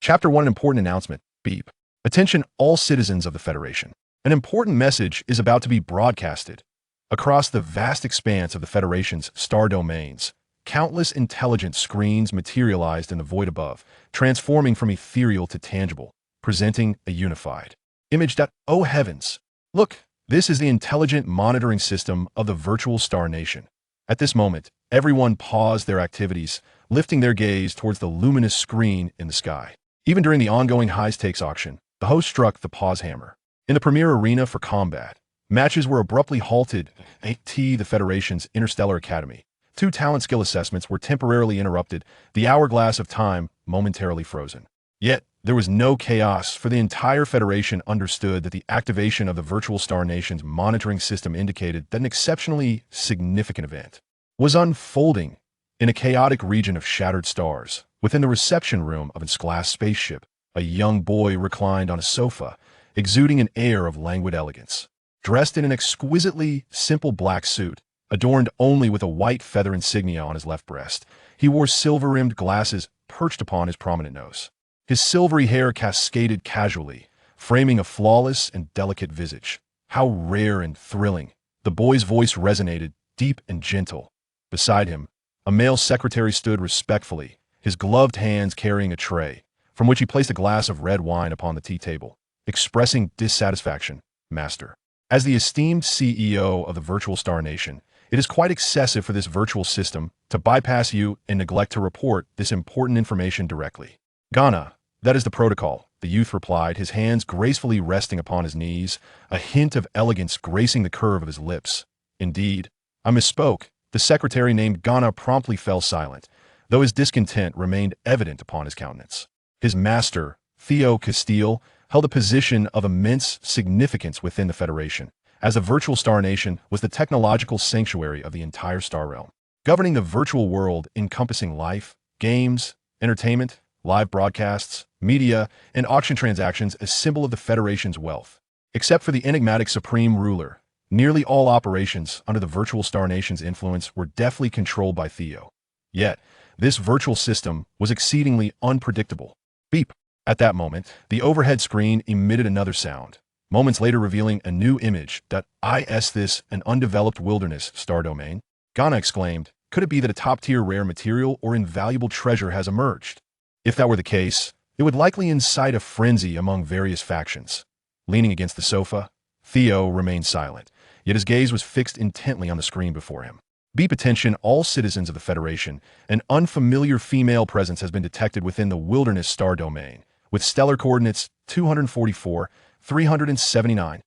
Chapter 1, an important announcement. Beep. Attention all citizens of the Federation. An important message is about to be broadcasted. Across the vast expanse of the Federation's star domains, countless intelligent screens materialized in the void above, transforming from ethereal to tangible, presenting a unified image that, oh heavens! Look, this is the intelligent monitoring system of the virtual Star Nation. At this moment, everyone paused their activities, lifting their gaze towards the luminous screen in the sky. Even during the ongoing high-stakes auction, the host struck the pause hammer. In the premier arena for combat, matches were abruptly halted at the Federation's Interstellar Academy. Two talent skill assessments were temporarily interrupted, the hourglass of time momentarily frozen. Yet, there was no chaos, for the entire Federation understood that the activation of the virtual Star Nation's monitoring system indicated that an exceptionally significant event was unfolding in a chaotic region of shattered stars. Within the reception room of its glass spaceship, a young boy reclined on a sofa, exuding an air of languid elegance. Dressed in an exquisitely simple black suit, adorned only with a white feather insignia on his left breast, he wore silver-rimmed glasses perched upon his prominent nose. His silvery hair cascaded casually, framing a flawless and delicate visage. How rare and thrilling! The boy's voice resonated, deep and gentle. Beside him, a male secretary stood respectfully, his gloved hands carrying a tray, from which he placed a glass of red wine upon the tea table, expressing dissatisfaction. Master, as the esteemed CEO of the Virtual Star Nation, it is quite excessive for this virtual system to bypass you and neglect to report this important information directly. Ghana, that is the protocol, the youth replied, his hands gracefully resting upon his knees, a hint of elegance gracing the curve of his lips. Indeed, I misspoke. The secretary named Ghana promptly fell silent, though his discontent remained evident upon his countenance. His master, Theo Castile, held a position of immense significance within the Federation, as the Virtual Star Nation was the technological sanctuary of the entire star realm, governing the virtual world encompassing life, games, entertainment, live broadcasts, media, and auction transactions as symbol of the Federation's wealth. Except for the enigmatic Supreme Ruler, nearly all operations under the Virtual Star Nation's influence were deftly controlled by Theo. Yet, this virtual system was exceedingly unpredictable. Beep. At that moment, the overhead screen emitted another sound, moments later revealing a new image. Is this an undeveloped wilderness star domain? Ghana exclaimed. Could it be that a top-tier rare material or invaluable treasure has emerged? If that were the case, it would likely incite a frenzy among various factions. Leaning against the sofa, Theo remained silent, yet his gaze was fixed intently on the screen before him. Beep attention all citizens of the Federation, an unfamiliar female presence has been detected within the wilderness star domain, with stellar coordinates 244, 379.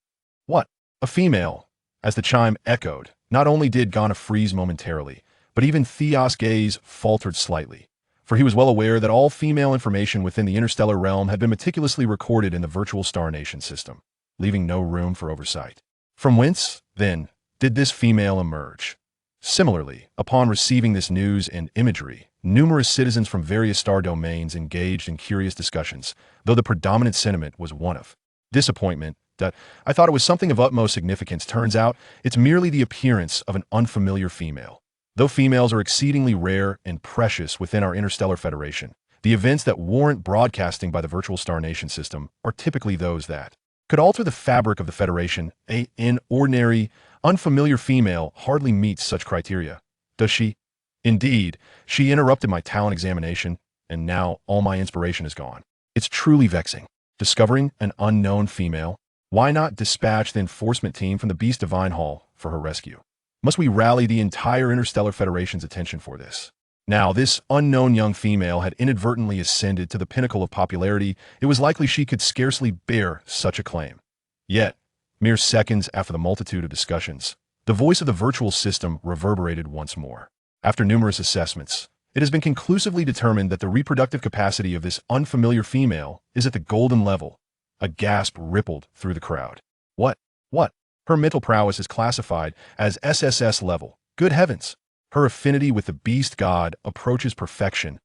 What? A female? As the chime echoed, not only did Ghana freeze momentarily, but even Theos' gaze faltered slightly, for he was well aware that all female information within the interstellar realm had been meticulously recorded in the Virtual Star Nation system, leaving no room for oversight. From whence, then, did this female emerge? Similarly, upon receiving this news and imagery, numerous citizens from various star domains engaged in curious discussions, though the predominant sentiment was one of disappointment. I thought it was something of utmost significance. Turns out, it's merely the appearance of an unfamiliar female. Though females are exceedingly rare and precious within our Interstellar Federation, the events that warrant broadcasting by the Virtual Star Nation system are typically those that could alter the fabric of the Federation. An ordinary, unfamiliar female hardly meets such criteria, does she? Indeed, she interrupted my talent examination, and now all my inspiration is gone. It's truly vexing. Discovering an unknown female, why not dispatch the enforcement team from the Beast Divine Hall for her rescue? Must we rally the entire Interstellar Federation's attention for this? Now, this unknown young female had inadvertently ascended to the pinnacle of popularity. It was likely she could scarcely bear such a claim. Yet, mere seconds after the multitude of discussions, the voice of the virtual system reverberated once more. After numerous assessments, it has been conclusively determined that the reproductive capacity of this unfamiliar female is at the golden level. A gasp rippled through the crowd. What? Her mental prowess is classified as SSS level. Good heavens! Her affinity with the beast god approaches perfection.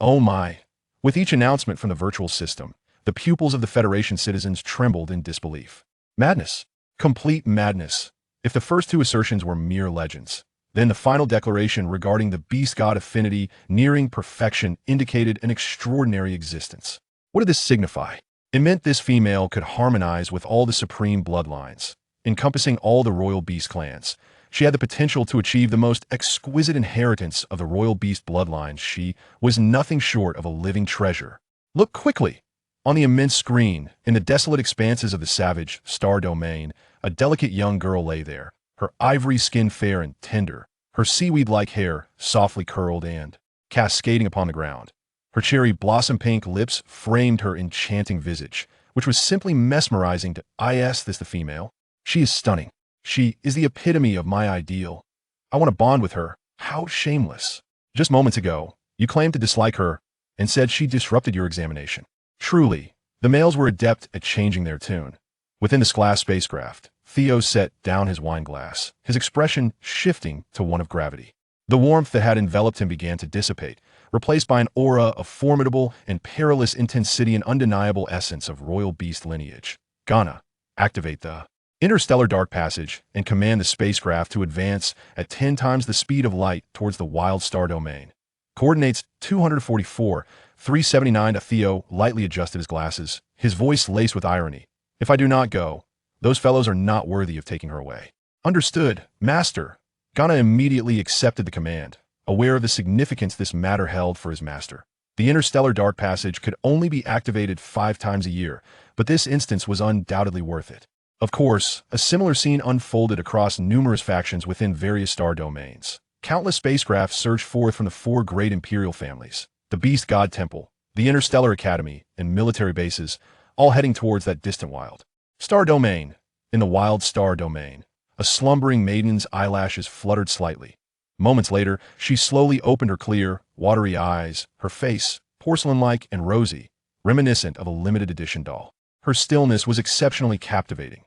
Oh my! With each announcement from the virtual system, the pupils of the Federation citizens trembled in disbelief. Madness. Complete madness. If the first two assertions were mere legends, then the final declaration regarding the beast god affinity nearing perfection indicated an extraordinary existence. What did this signify? It meant this female could harmonize with all the supreme bloodlines, encompassing all the royal beast clans. She had the potential to achieve the most exquisite inheritance of the royal beast bloodlines. She was nothing short of a living treasure. Look quickly! On the immense screen, in the desolate expanses of the savage star domain, a delicate young girl lay there, her ivory skin fair and tender, her seaweed-like hair softly curled and cascading upon the ground. Her cherry blossom-pink lips framed her enchanting visage, which was simply mesmerizing to is this the female? She is stunning. She is the epitome of my ideal. I want to bond with her. How shameless. Just moments ago, you claimed to dislike her and said she disrupted your examination. Truly, the males were adept at changing their tune. Within this glass spacecraft, Theo set down his wine glass, his expression shifting to one of gravity. The warmth that had enveloped him began to dissipate, replaced by an aura of formidable and perilous intensity and undeniable essence of royal beast lineage. Ghana, activate the interstellar dark passage and command the spacecraft to advance at 10 times the speed of light towards the wild star domain. Coordinates 244, 379. Theo lightly adjusted his glasses, his voice laced with irony. If I do not go, those fellows are not worthy of taking her away. Understood, Master. Ghana immediately accepted the command, aware of the significance this matter held for his master. The interstellar dark passage could only be activated 5 times a year, but this instance was undoubtedly worth it. Of course, a similar scene unfolded across numerous factions within various star domains. Countless spacecraft surged forth from the 4 great imperial families, the Beast God Temple, the Interstellar Academy, and military bases, all heading towards that distant wild star domain. In the wild star domain, a slumbering maiden's eyelashes fluttered slightly. Moments later, she slowly opened her clear, watery eyes, her face, porcelain-like and rosy, reminiscent of a limited edition doll. Her stillness was exceptionally captivating.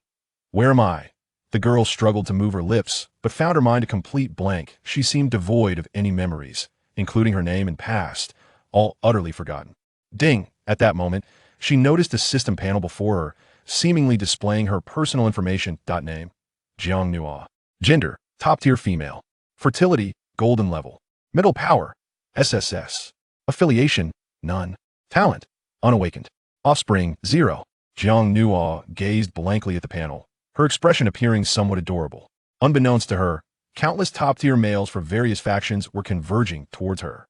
Where am I? The girl struggled to move her lips, but found her mind a complete blank. She seemed devoid of any memories, including her name and past, all utterly forgotten. Ding! At that moment, she noticed a system panel before her, seemingly displaying her personal information. Name: Jiang Nua. Gender: top-tier female. Fertility: golden level. Mental power: SSS. Affiliation: none. Talent: unawakened. Offspring: 0. Jiang Nua gazed blankly at the panel, her expression appearing somewhat adorable. Unbeknownst to her, countless top-tier males from various factions were converging towards her.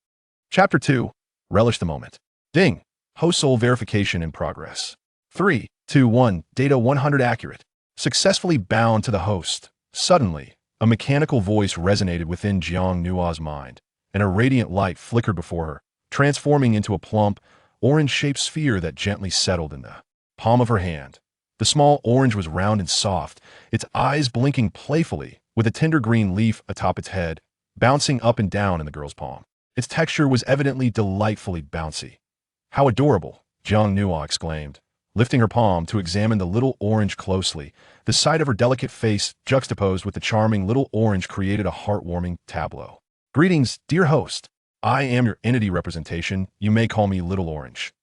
Chapter 2. Relish the moment. Ding! Host soul verification in progress. 3, 2, 1. Data 100 accurate. Successfully bound to the host. Suddenly, a mechanical voice resonated within Jiang Nua's mind, and a radiant light flickered before her, transforming into a plump, orange-shaped sphere that gently settled in the palm of her hand. The small orange was round and soft, its eyes blinking playfully, with a tender green leaf atop its head, bouncing up and down in the girl's palm. Its texture was evidently delightfully bouncy. How adorable, Jiang Nua exclaimed, lifting her palm to examine the little orange closely. The sight of her delicate face juxtaposed with the charming little orange created a heartwarming tableau. Greetings, dear host. I am your entity representation. You may call me Little Orange.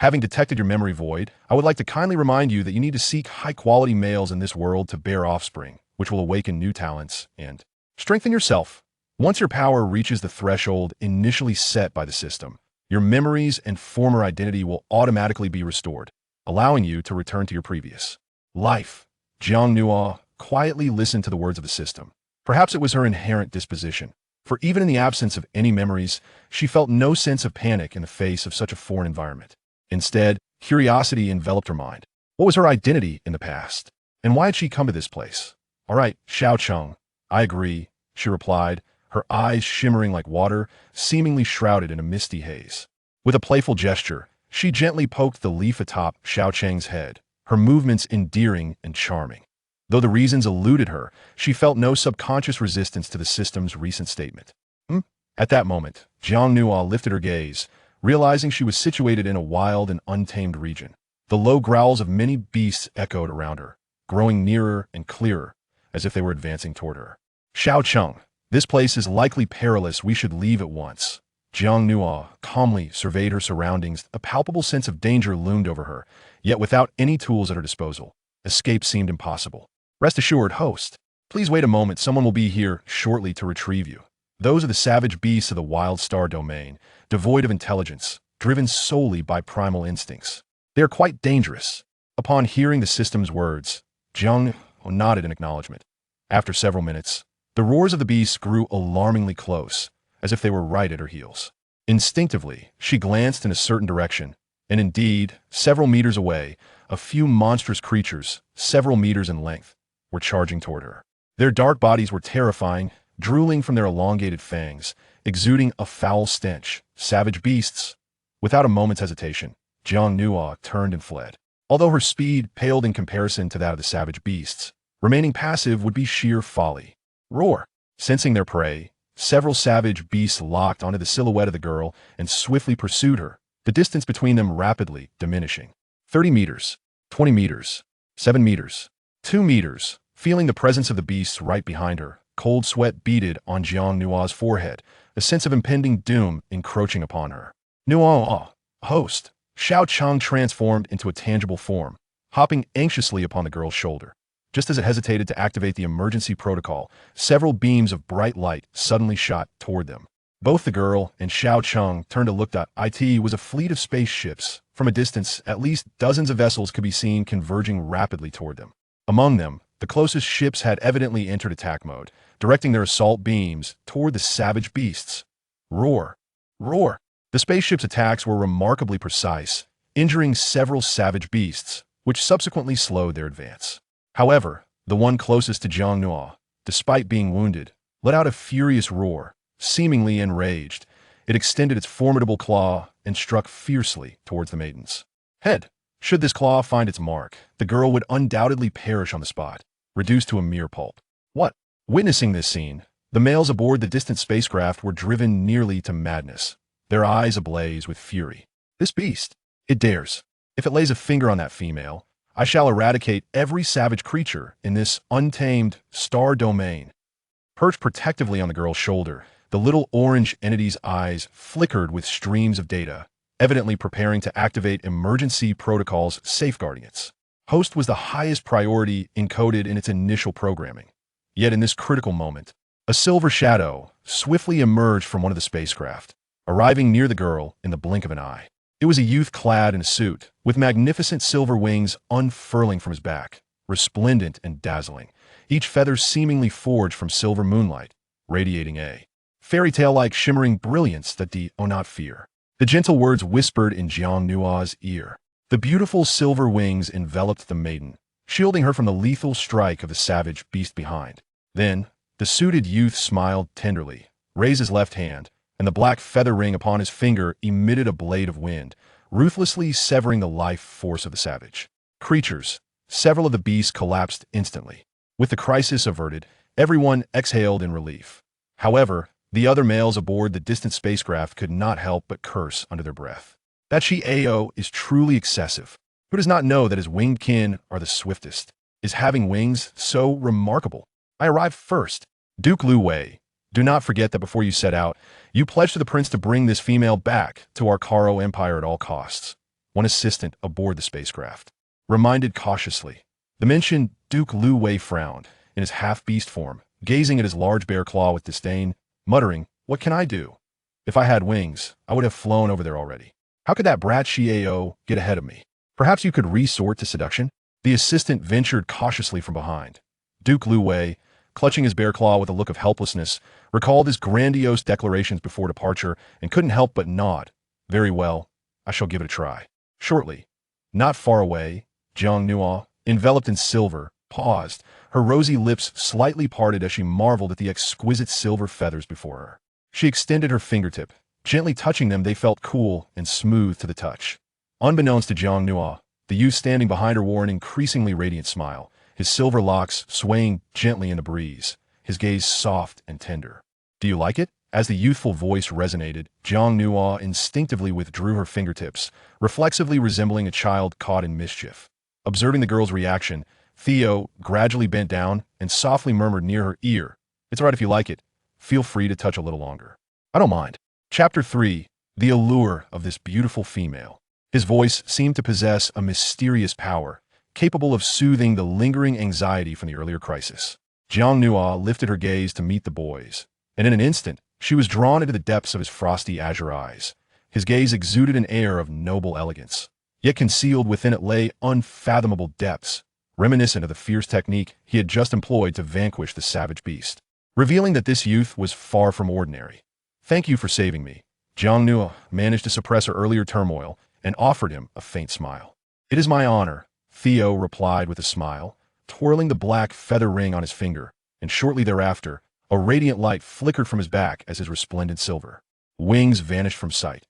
Having detected your memory void, I would like to kindly remind you that you need to seek high-quality males in this world to bear offspring, which will awaken new talents and strengthen yourself. Once your power reaches the threshold initially set by the system, your memories and former identity will automatically be restored, allowing you to return to your previous life. Jiang Nua quietly listened to the words of the system. Perhaps it was her inherent disposition, for even in the absence of any memories, she felt no sense of panic in the face of such a foreign environment. Instead, curiosity enveloped her mind. What was her identity in the past? And why had she come to this place? All right, Xiao Cheng, I agree, she replied, her eyes shimmering like water, seemingly shrouded in a misty haze. With a playful gesture, she gently poked the leaf atop Xiao Cheng's head, her movements endearing and charming. Though the reasons eluded her, she felt no subconscious resistance to the system's recent statement. At that moment, Jiang Nua lifted her gaze, realizing she was situated in a wild and untamed region. The low growls of many beasts echoed around her, growing nearer and clearer, as if they were advancing toward her. Xiao Cheng, this place is likely perilous. We should leave at once. Jiang Nua calmly surveyed her surroundings. A palpable sense of danger loomed over her, yet without any tools at her disposal, escape seemed impossible. Rest assured, host. Please wait a moment. Someone will be here shortly to retrieve you. Those are the savage beasts of the wild star domain, devoid of intelligence, driven solely by primal instincts. They are quite dangerous. Upon hearing the system's words, Jiang nodded in acknowledgement. After several minutes, the roars of the beast grew alarmingly close, as if they were right at her heels. Instinctively, she glanced in a certain direction, and indeed, several meters away, a few monstrous creatures, several meters in length, were charging toward her. Their dark bodies were terrifying, drooling from their elongated fangs, exuding a foul stench. Savage beasts. Without a moment's hesitation, Jiang Nua turned and fled. Although her speed paled in comparison to that of the savage beasts, remaining passive would be sheer folly. Roar! Sensing their prey, several savage beasts locked onto the silhouette of the girl and swiftly pursued her, the distance between them rapidly diminishing. 30 meters, 20 meters, 7 meters, 2 meters. Feeling the presence of the beasts right behind her, cold sweat beaded on Jiang Nua's forehead, a sense of impending doom encroaching upon her. Nua, host! Xiao Chang transformed into a tangible form, hopping anxiously upon the girl's shoulder. Just as it hesitated to activate the emergency protocol, several beams of bright light suddenly shot toward them. Both the girl and Xiao Chang turned to look. It was a fleet of spaceships. From a distance, at least dozens of vessels could be seen converging rapidly toward them. Among them, the closest ships had evidently entered attack mode, directing their assault beams toward the savage beasts. Roar! Roar! The spaceship's attacks were remarkably precise, injuring several savage beasts, which subsequently slowed their advance. However, the one closest to Jiang Nua, despite being wounded, let out a furious roar. Seemingly enraged, it extended its formidable claw and struck fiercely towards the maiden's head. Should this claw find its mark, the girl would undoubtedly perish on the spot, reduced to a mere pulp. What? Witnessing this scene, the males aboard the distant spacecraft were driven nearly to madness, their eyes ablaze with fury. This beast, it dares. If it lays a finger on that female, I shall eradicate every savage creature in this untamed star domain. Perched protectively on the girl's shoulder, the little orange entity's eyes flickered with streams of data, evidently preparing to activate emergency protocols safeguarding its host was the highest priority encoded in its initial programming. Yet in this critical moment, a silver shadow swiftly emerged from one of the spacecraft, arriving near the girl in the blink of an eye. It was a youth clad in a suit, with magnificent silver wings unfurling from his back, resplendent and dazzling, each feather seemingly forged from silver moonlight, radiating a fairy tale-like shimmering brilliance that not fear. The gentle words whispered in Jiang Nua's ear. The beautiful silver wings enveloped the maiden, shielding her from the lethal strike of the savage beast behind. Then, the suited youth smiled tenderly, raised his left hand, and the black feather ring upon his finger emitted a blade of wind, ruthlessly severing the life force of the savage creatures. Several of the beasts collapsed instantly. With the crisis averted, everyone exhaled in relief. However, the other males aboard the distant spacecraft could not help but curse under their breath. That Shi-Ao is truly excessive. Who does not know that his winged kin are the swiftest? Is having wings so remarkable? I arrived first. Duke Lu Wei, do not forget that before you set out, you pledged to the prince to bring this female back to our Karo Empire at all costs. One assistant aboard the spacecraft reminded cautiously. The mentioned Duke Lu Wei frowned, in his half-beast form, gazing at his large bare claw with disdain, muttering, "What can I do? If I had wings, I would have flown over there already. How could that brat Shi-Ao get ahead of me? Perhaps you could resort to seduction?" The assistant ventured cautiously from behind. Duke Lu Wei, clutching his bare claw with a look of helplessness, recalled his grandiose declarations before departure and couldn't help but nod. "Very well, I shall give it a try." Shortly, not far away, Jiang Nua, enveloped in silver, paused, her rosy lips slightly parted as she marveled at the exquisite silver feathers before her. She extended her fingertip. Gently touching them, they felt cool and smooth to the touch. Unbeknownst to Jiang Nua, the youth standing behind her wore an increasingly radiant smile, his silver locks swaying gently in the breeze, his gaze soft and tender. "Do you like it?" As the youthful voice resonated, Jiang Nua instinctively withdrew her fingertips, reflexively resembling a child caught in mischief. Observing the girl's reaction, Theo gradually bent down and softly murmured near her ear, "It's all right if you like it. Feel free to touch a little longer." "I don't mind." Chapter 3. The Allure of This Beautiful Female. His voice seemed to possess a mysterious power, capable of soothing the lingering anxiety from the earlier crisis. Jiang Nua lifted her gaze to meet the boy's, and in an instant, she was drawn into the depths of his frosty azure eyes. His gaze exuded an air of noble elegance, yet concealed within it lay unfathomable depths, reminiscent of the fierce technique he had just employed to vanquish the savage beast, revealing that this youth was far from ordinary. "Thank you for saving me." Jiang Nua managed to suppress her earlier turmoil and offered him a faint smile. "It is my honor," Theo replied with a smile, twirling the black feather ring on his finger, and shortly thereafter, a radiant light flickered from his back as his resplendent silver wings vanished from sight.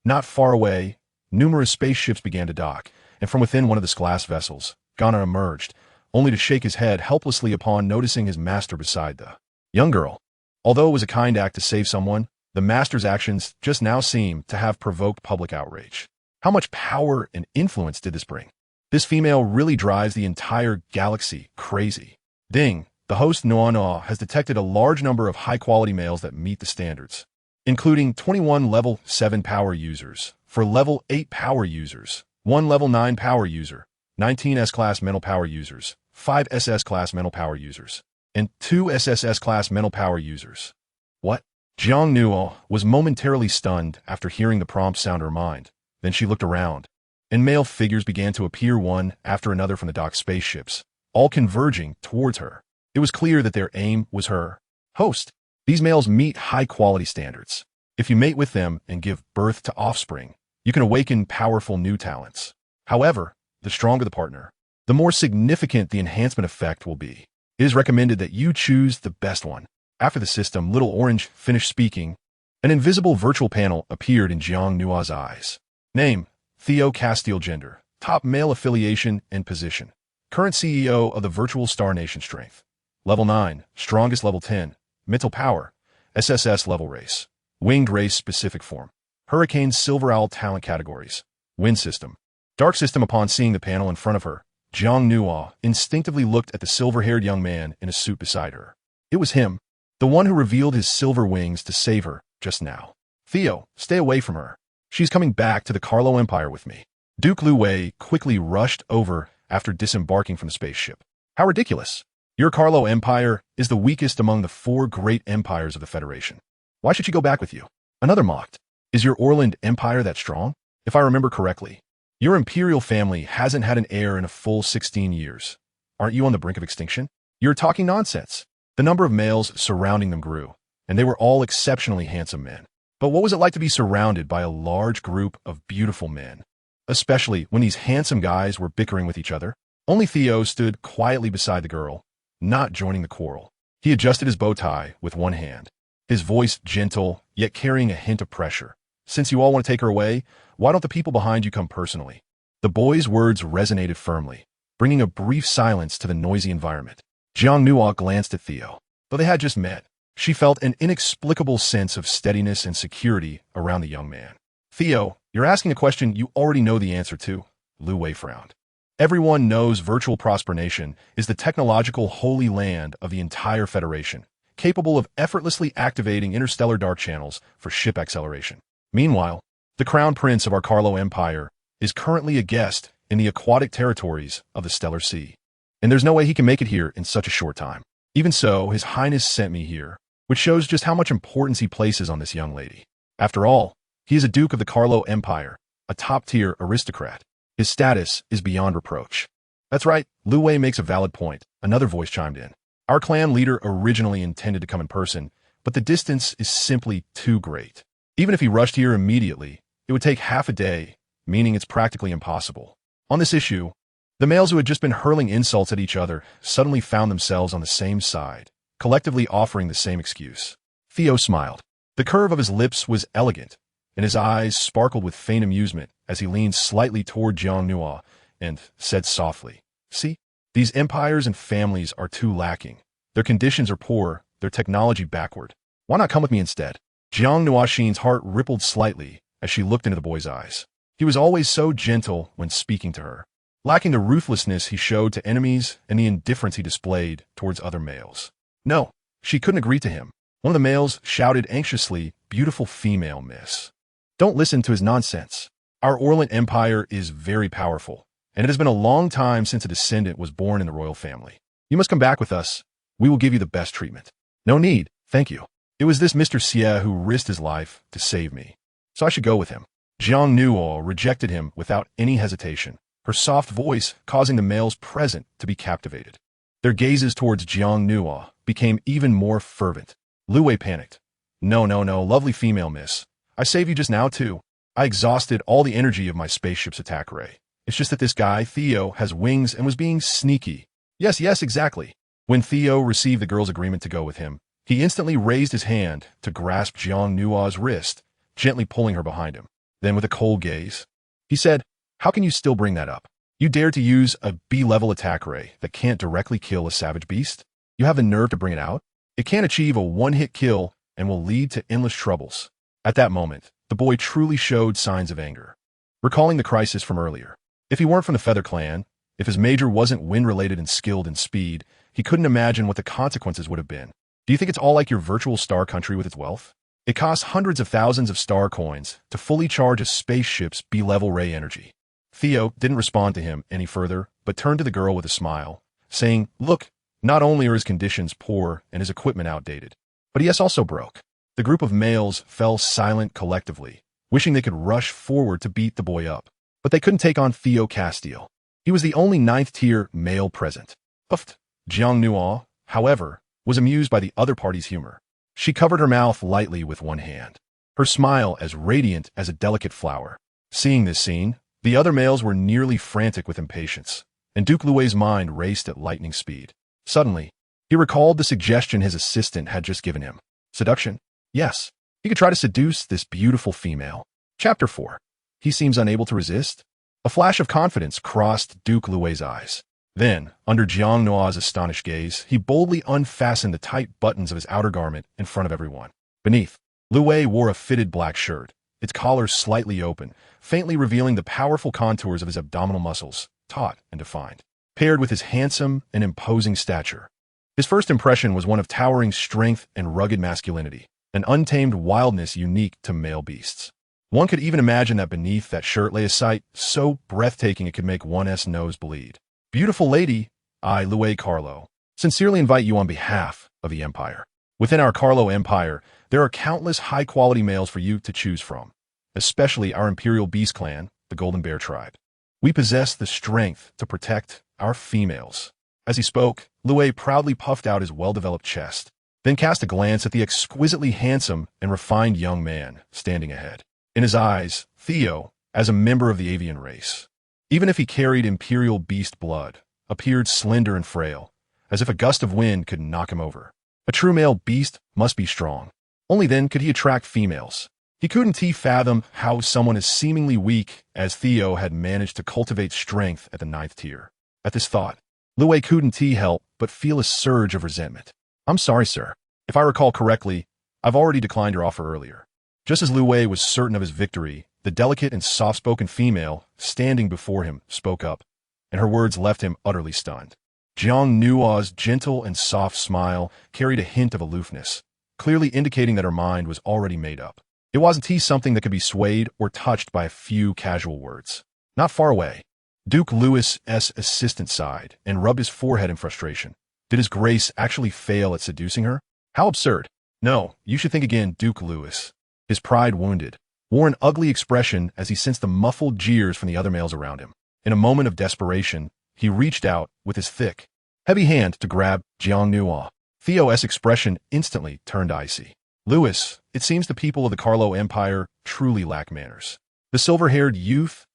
Not far away, numerous spaceships began to dock, and from within one of the glass vessels, Ghana emerged, only to shake his head helplessly upon noticing his master beside the young girl. Although it was a kind act to save someone, the master's actions just now seemed to have provoked public outrage. How much power and influence did this bring? This female really drives the entire galaxy crazy. Ding, the host Noa has detected a large number of high-quality males that meet the standards, including 21 level 7 power users, 4 level 8 power users, 1 level 9 power user, 19 S-class mental power users, 5 SS-class mental power users, and 2 SSS-class mental power users. What? Jiang Nuo was momentarily stunned after hearing the prompt sound her mind. Then she looked around, and male figures began to appear one after another from the docked spaceships, all converging towards her. It was clear that their aim was her. Host. These males meet high-quality standards. If you mate with them and give birth to offspring, you can awaken powerful new talents. However, the stronger the partner, the more significant the enhancement effect will be. It is recommended that you choose the best one. After the system Little Orange finished speaking, an invisible virtual panel appeared in Jiang Nua's eyes. Name, Theo Castile. Gender, top male. Affiliation and position, current CEO of the Virtual Star Nation. Strength, level 9, strongest level 10, mental power, SSS level. Race, winged race. Specific form, Hurricane. Silver Owl. Talent categories, wind system, dark system. Upon seeing the panel in front of her, Jiang Nua instinctively looked at the silver-haired young man in a suit beside her. It was him, the one who revealed his silver wings to save her just now. "Theo, stay away from her. She's coming back to the Carlo Empire with me." Duke Lu Wei quickly rushed over after disembarking from the spaceship. "How ridiculous. Your Carlo Empire is the weakest among the 4 great empires of the Federation. Why should she go back with you?" Another mocked. "Is your Orland Empire that strong? If I remember correctly, your imperial family hasn't had an heir in a full 16 years. Aren't you on the brink of extinction?" "You're talking nonsense." The number of males surrounding them grew, and they were all exceptionally handsome men. But what was it like to be surrounded by a large group of beautiful men, especially when these handsome guys were bickering with each other? Only Theo stood quietly beside the girl, not joining the quarrel. He adjusted his bow tie with one hand, his voice gentle, yet carrying a hint of pressure. "Since you all want to take her away, why don't the people behind you come personally?" The boy's words resonated firmly, bringing a brief silence to the noisy environment. Jiang Nua glanced at Theo. Though they had just met, she felt an inexplicable sense of steadiness and security around the young man. "Theo, you're asking a question you already know the answer to." Lu Wei frowned. "Everyone knows Virtual Prosper-Nation is the technological holy land of the entire Federation, capable of effortlessly activating interstellar dark channels for ship acceleration. Meanwhile, the Crown Prince of our Carlo Empire is currently a guest in the aquatic territories of the Stellar Sea, and there's no way he can make it here in such a short time. Even so, His Highness sent me here, which shows just how much importance he places on this young lady. After all, he is a Duke of the Carlo Empire, a top-tier aristocrat. His status is beyond reproach." "That's right," Lu Wei makes a valid point. Another voice chimed in. "Our clan leader originally intended to come in person, but the distance is simply too great. Even if he rushed here immediately, it would take half a day, meaning it's practically impossible." On this issue, the males who had just been hurling insults at each other suddenly found themselves on the same side, collectively offering the same excuse. Theo smiled. The curve of his lips was elegant, and his eyes sparkled with faint amusement as he leaned slightly toward Jiang Nua and said softly, "See, these empires and families are too lacking. Their conditions are poor, their technology backward. Why not come with me instead?" Jiang Nuashin's heart rippled slightly as she looked into the boy's eyes. He was always so gentle when speaking to her, lacking the ruthlessness he showed to enemies and the indifference he displayed towards other males. No, she couldn't agree to him. One of the males shouted anxiously, "Beautiful female, miss. Don't listen to his nonsense. Our Orland Empire is very powerful, and it has been a long time since a descendant was born in the royal family. You must come back with us. We will give you the best treatment." "No need, thank you. It was this Mr. Xie who risked his life to save me." so I should go with him. Jiang Nuo rejected him without any hesitation, her soft voice causing the males present to be captivated. Their gazes towards Jiang Nuo became even more fervent. Lu Wei panicked. No, lovely female miss. I saved you just now too. I exhausted all the energy of my spaceship's attack ray. It's just that this guy, Theo, has wings and was being sneaky. Yes, exactly. When Theo received the girl's agreement to go with him, he instantly raised his hand to grasp Jiang Nuo's wrist, gently pulling her behind him. Then with a cold gaze, he said, how can you still bring that up? You dare to use a B-level attack ray that can't directly kill a savage beast? You have the nerve to bring it out? It can't achieve a one-hit kill and will lead to endless troubles. At that moment, the boy truly showed signs of anger. Recalling the crisis from earlier, if he weren't from the Feather Clan, if his major wasn't wind-related and skilled in speed, he couldn't imagine what the consequences would have been. Do you think it's all like your virtual star country with its wealth? It costs hundreds of thousands of star coins to fully charge a spaceship's B-level ray energy. Theo didn't respond to him any further, but turned to the girl with a smile, saying, look, not only are his conditions poor and his equipment outdated, but he is also broke. The group of males fell silent collectively, wishing they could rush forward to beat the boy up. But they couldn't take on Theo Castile. He was the only 9th-tier male present. Puffed. Jiang Nuo, however, was amused by the other party's humor. She covered her mouth lightly with one hand, her smile as radiant as a delicate flower. Seeing this scene, the other males were nearly frantic with impatience, and Duke Lui's mind raced at lightning speed. Suddenly, he recalled the suggestion his assistant had just given him. Seduction? Yes, he could try to seduce this beautiful female. Chapter 4. He seems unable to resist? A flash of confidence crossed Duke Lui's eyes. Then, under Jiang Nuo's astonished gaze, he boldly unfastened the tight buttons of his outer garment in front of everyone. Beneath, Lu Wei wore a fitted black shirt, its collar slightly open, faintly revealing the powerful contours of his abdominal muscles, taut and defined, paired with his handsome and imposing stature. His first impression was one of towering strength and rugged masculinity, an untamed wildness unique to male beasts. One could even imagine that beneath that shirt lay a sight so breathtaking it could make one's nose bleed. Beautiful lady, I, Louis Carlo, sincerely invite you on behalf of the Empire. Within our Carlo Empire, there are countless high-quality males for you to choose from, especially our Imperial Beast Clan, the Golden Bear Tribe. We possess the strength to protect our females. As he spoke, Louis proudly puffed out his well-developed chest, then cast a glance at the exquisitely handsome and refined young man standing ahead. In his eyes, Theo, as a member of the avian race, even if he carried imperial beast blood, appeared slender and frail, as if a gust of wind could knock him over. A true male beast must be strong. Only then could he attract females. He couldn't fathom how someone as seemingly weak as Theo had managed to cultivate strength at the 9th tier. At this thought, Louis couldn't help but feel a surge of resentment. I'm sorry, sir. If I recall correctly, I've already declined your offer earlier. Just as Louis was certain of his victory, the delicate and soft-spoken female standing before him spoke up, and her words left him utterly stunned. Jiang Nuo's gentle and soft smile carried a hint of aloofness, clearly indicating that her mind was already made up. It wasn't something that could be swayed or touched by a few casual words. Not far away, Duke Louis's assistant sighed and rubbed his forehead in frustration. Did his grace actually fail at seducing her? How absurd. No, you should think again, Duke Louis. His pride wounded, wore an ugly expression as he sensed the muffled jeers from the other males around him. In a moment of desperation, he reached out with his thick, heavy hand to grab Jiang Nuo. Theo's expression instantly turned icy. Louis, it seems the people of the Carlo Empire truly lack manners. The silver-haired youth's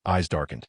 eyes darkened,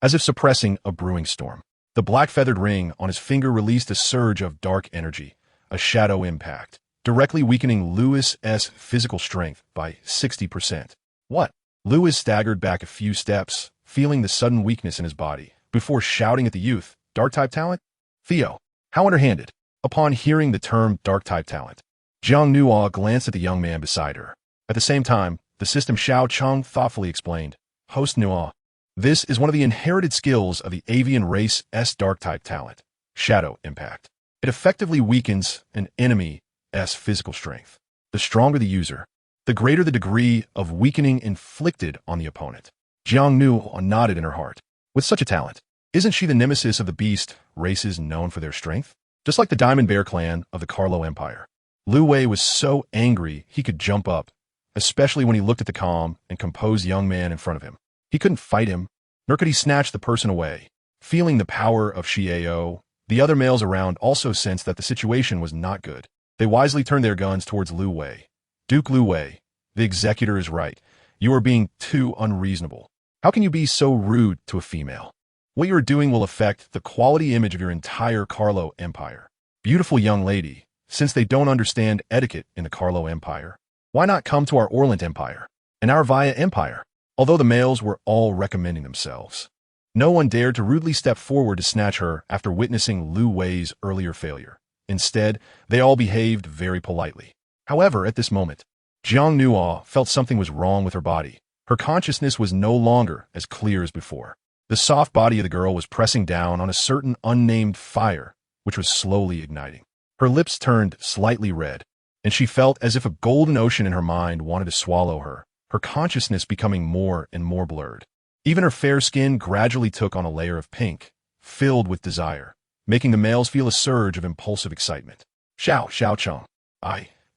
as if suppressing a brewing storm. The black-feathered ring on his finger released a surge of dark energy, a shadow impact, directly weakening Louis's physical strength by 60%. What? Louis staggered back a few steps, feeling the sudden weakness in his body, before shouting at the youth, Dark-type talent? Theo, how underhanded. Upon hearing the term Dark-type talent, Jiang Nuo glanced at the young man beside her. At the same time, the system Xiao Cheng thoughtfully explained, Host Nuo, this is one of the inherited skills of the avian race's Dark-type talent, Shadow Impact. It effectively weakens an enemy's physical strength. The stronger the user, the greater the degree of weakening inflicted on the opponent. Jiang Nuo nodded in her heart. With such a talent, isn't she the nemesis of the beast races known for their strength? Just like the Diamond Bear clan of the Carlo Empire. Lu Wei was so angry he could jump up, especially when he looked at the calm and composed young man in front of him. He couldn't fight him, nor could he snatch the person away. Feeling the power of Xiao, the other males around also sensed that the situation was not good. They wisely turned their guns towards Lu Wei. Duke Lu Wei, the executor is right. You are being too unreasonable. How can you be so rude to a female? What you are doing will affect the quality image of your entire Carlo Empire. Beautiful young lady, since they don't understand etiquette in the Carlo Empire, why not come to our Orient Empire and our Via Empire? Although the males were all recommending themselves, no one dared to rudely step forward to snatch her after witnessing Lu Wei's earlier failure. Instead, they all behaved very politely. However, at this moment, Jiang Nuo felt something was wrong with her body. Her consciousness was no longer as clear as before. The soft body of the girl was pressing down on a certain unnamed fire, which was slowly igniting. Her lips turned slightly red, and she felt as if a golden ocean in her mind wanted to swallow her, her consciousness becoming more and more blurred. Even her fair skin gradually took on a layer of pink, filled with desire, making the males feel a surge of impulsive excitement. Xiao Chong.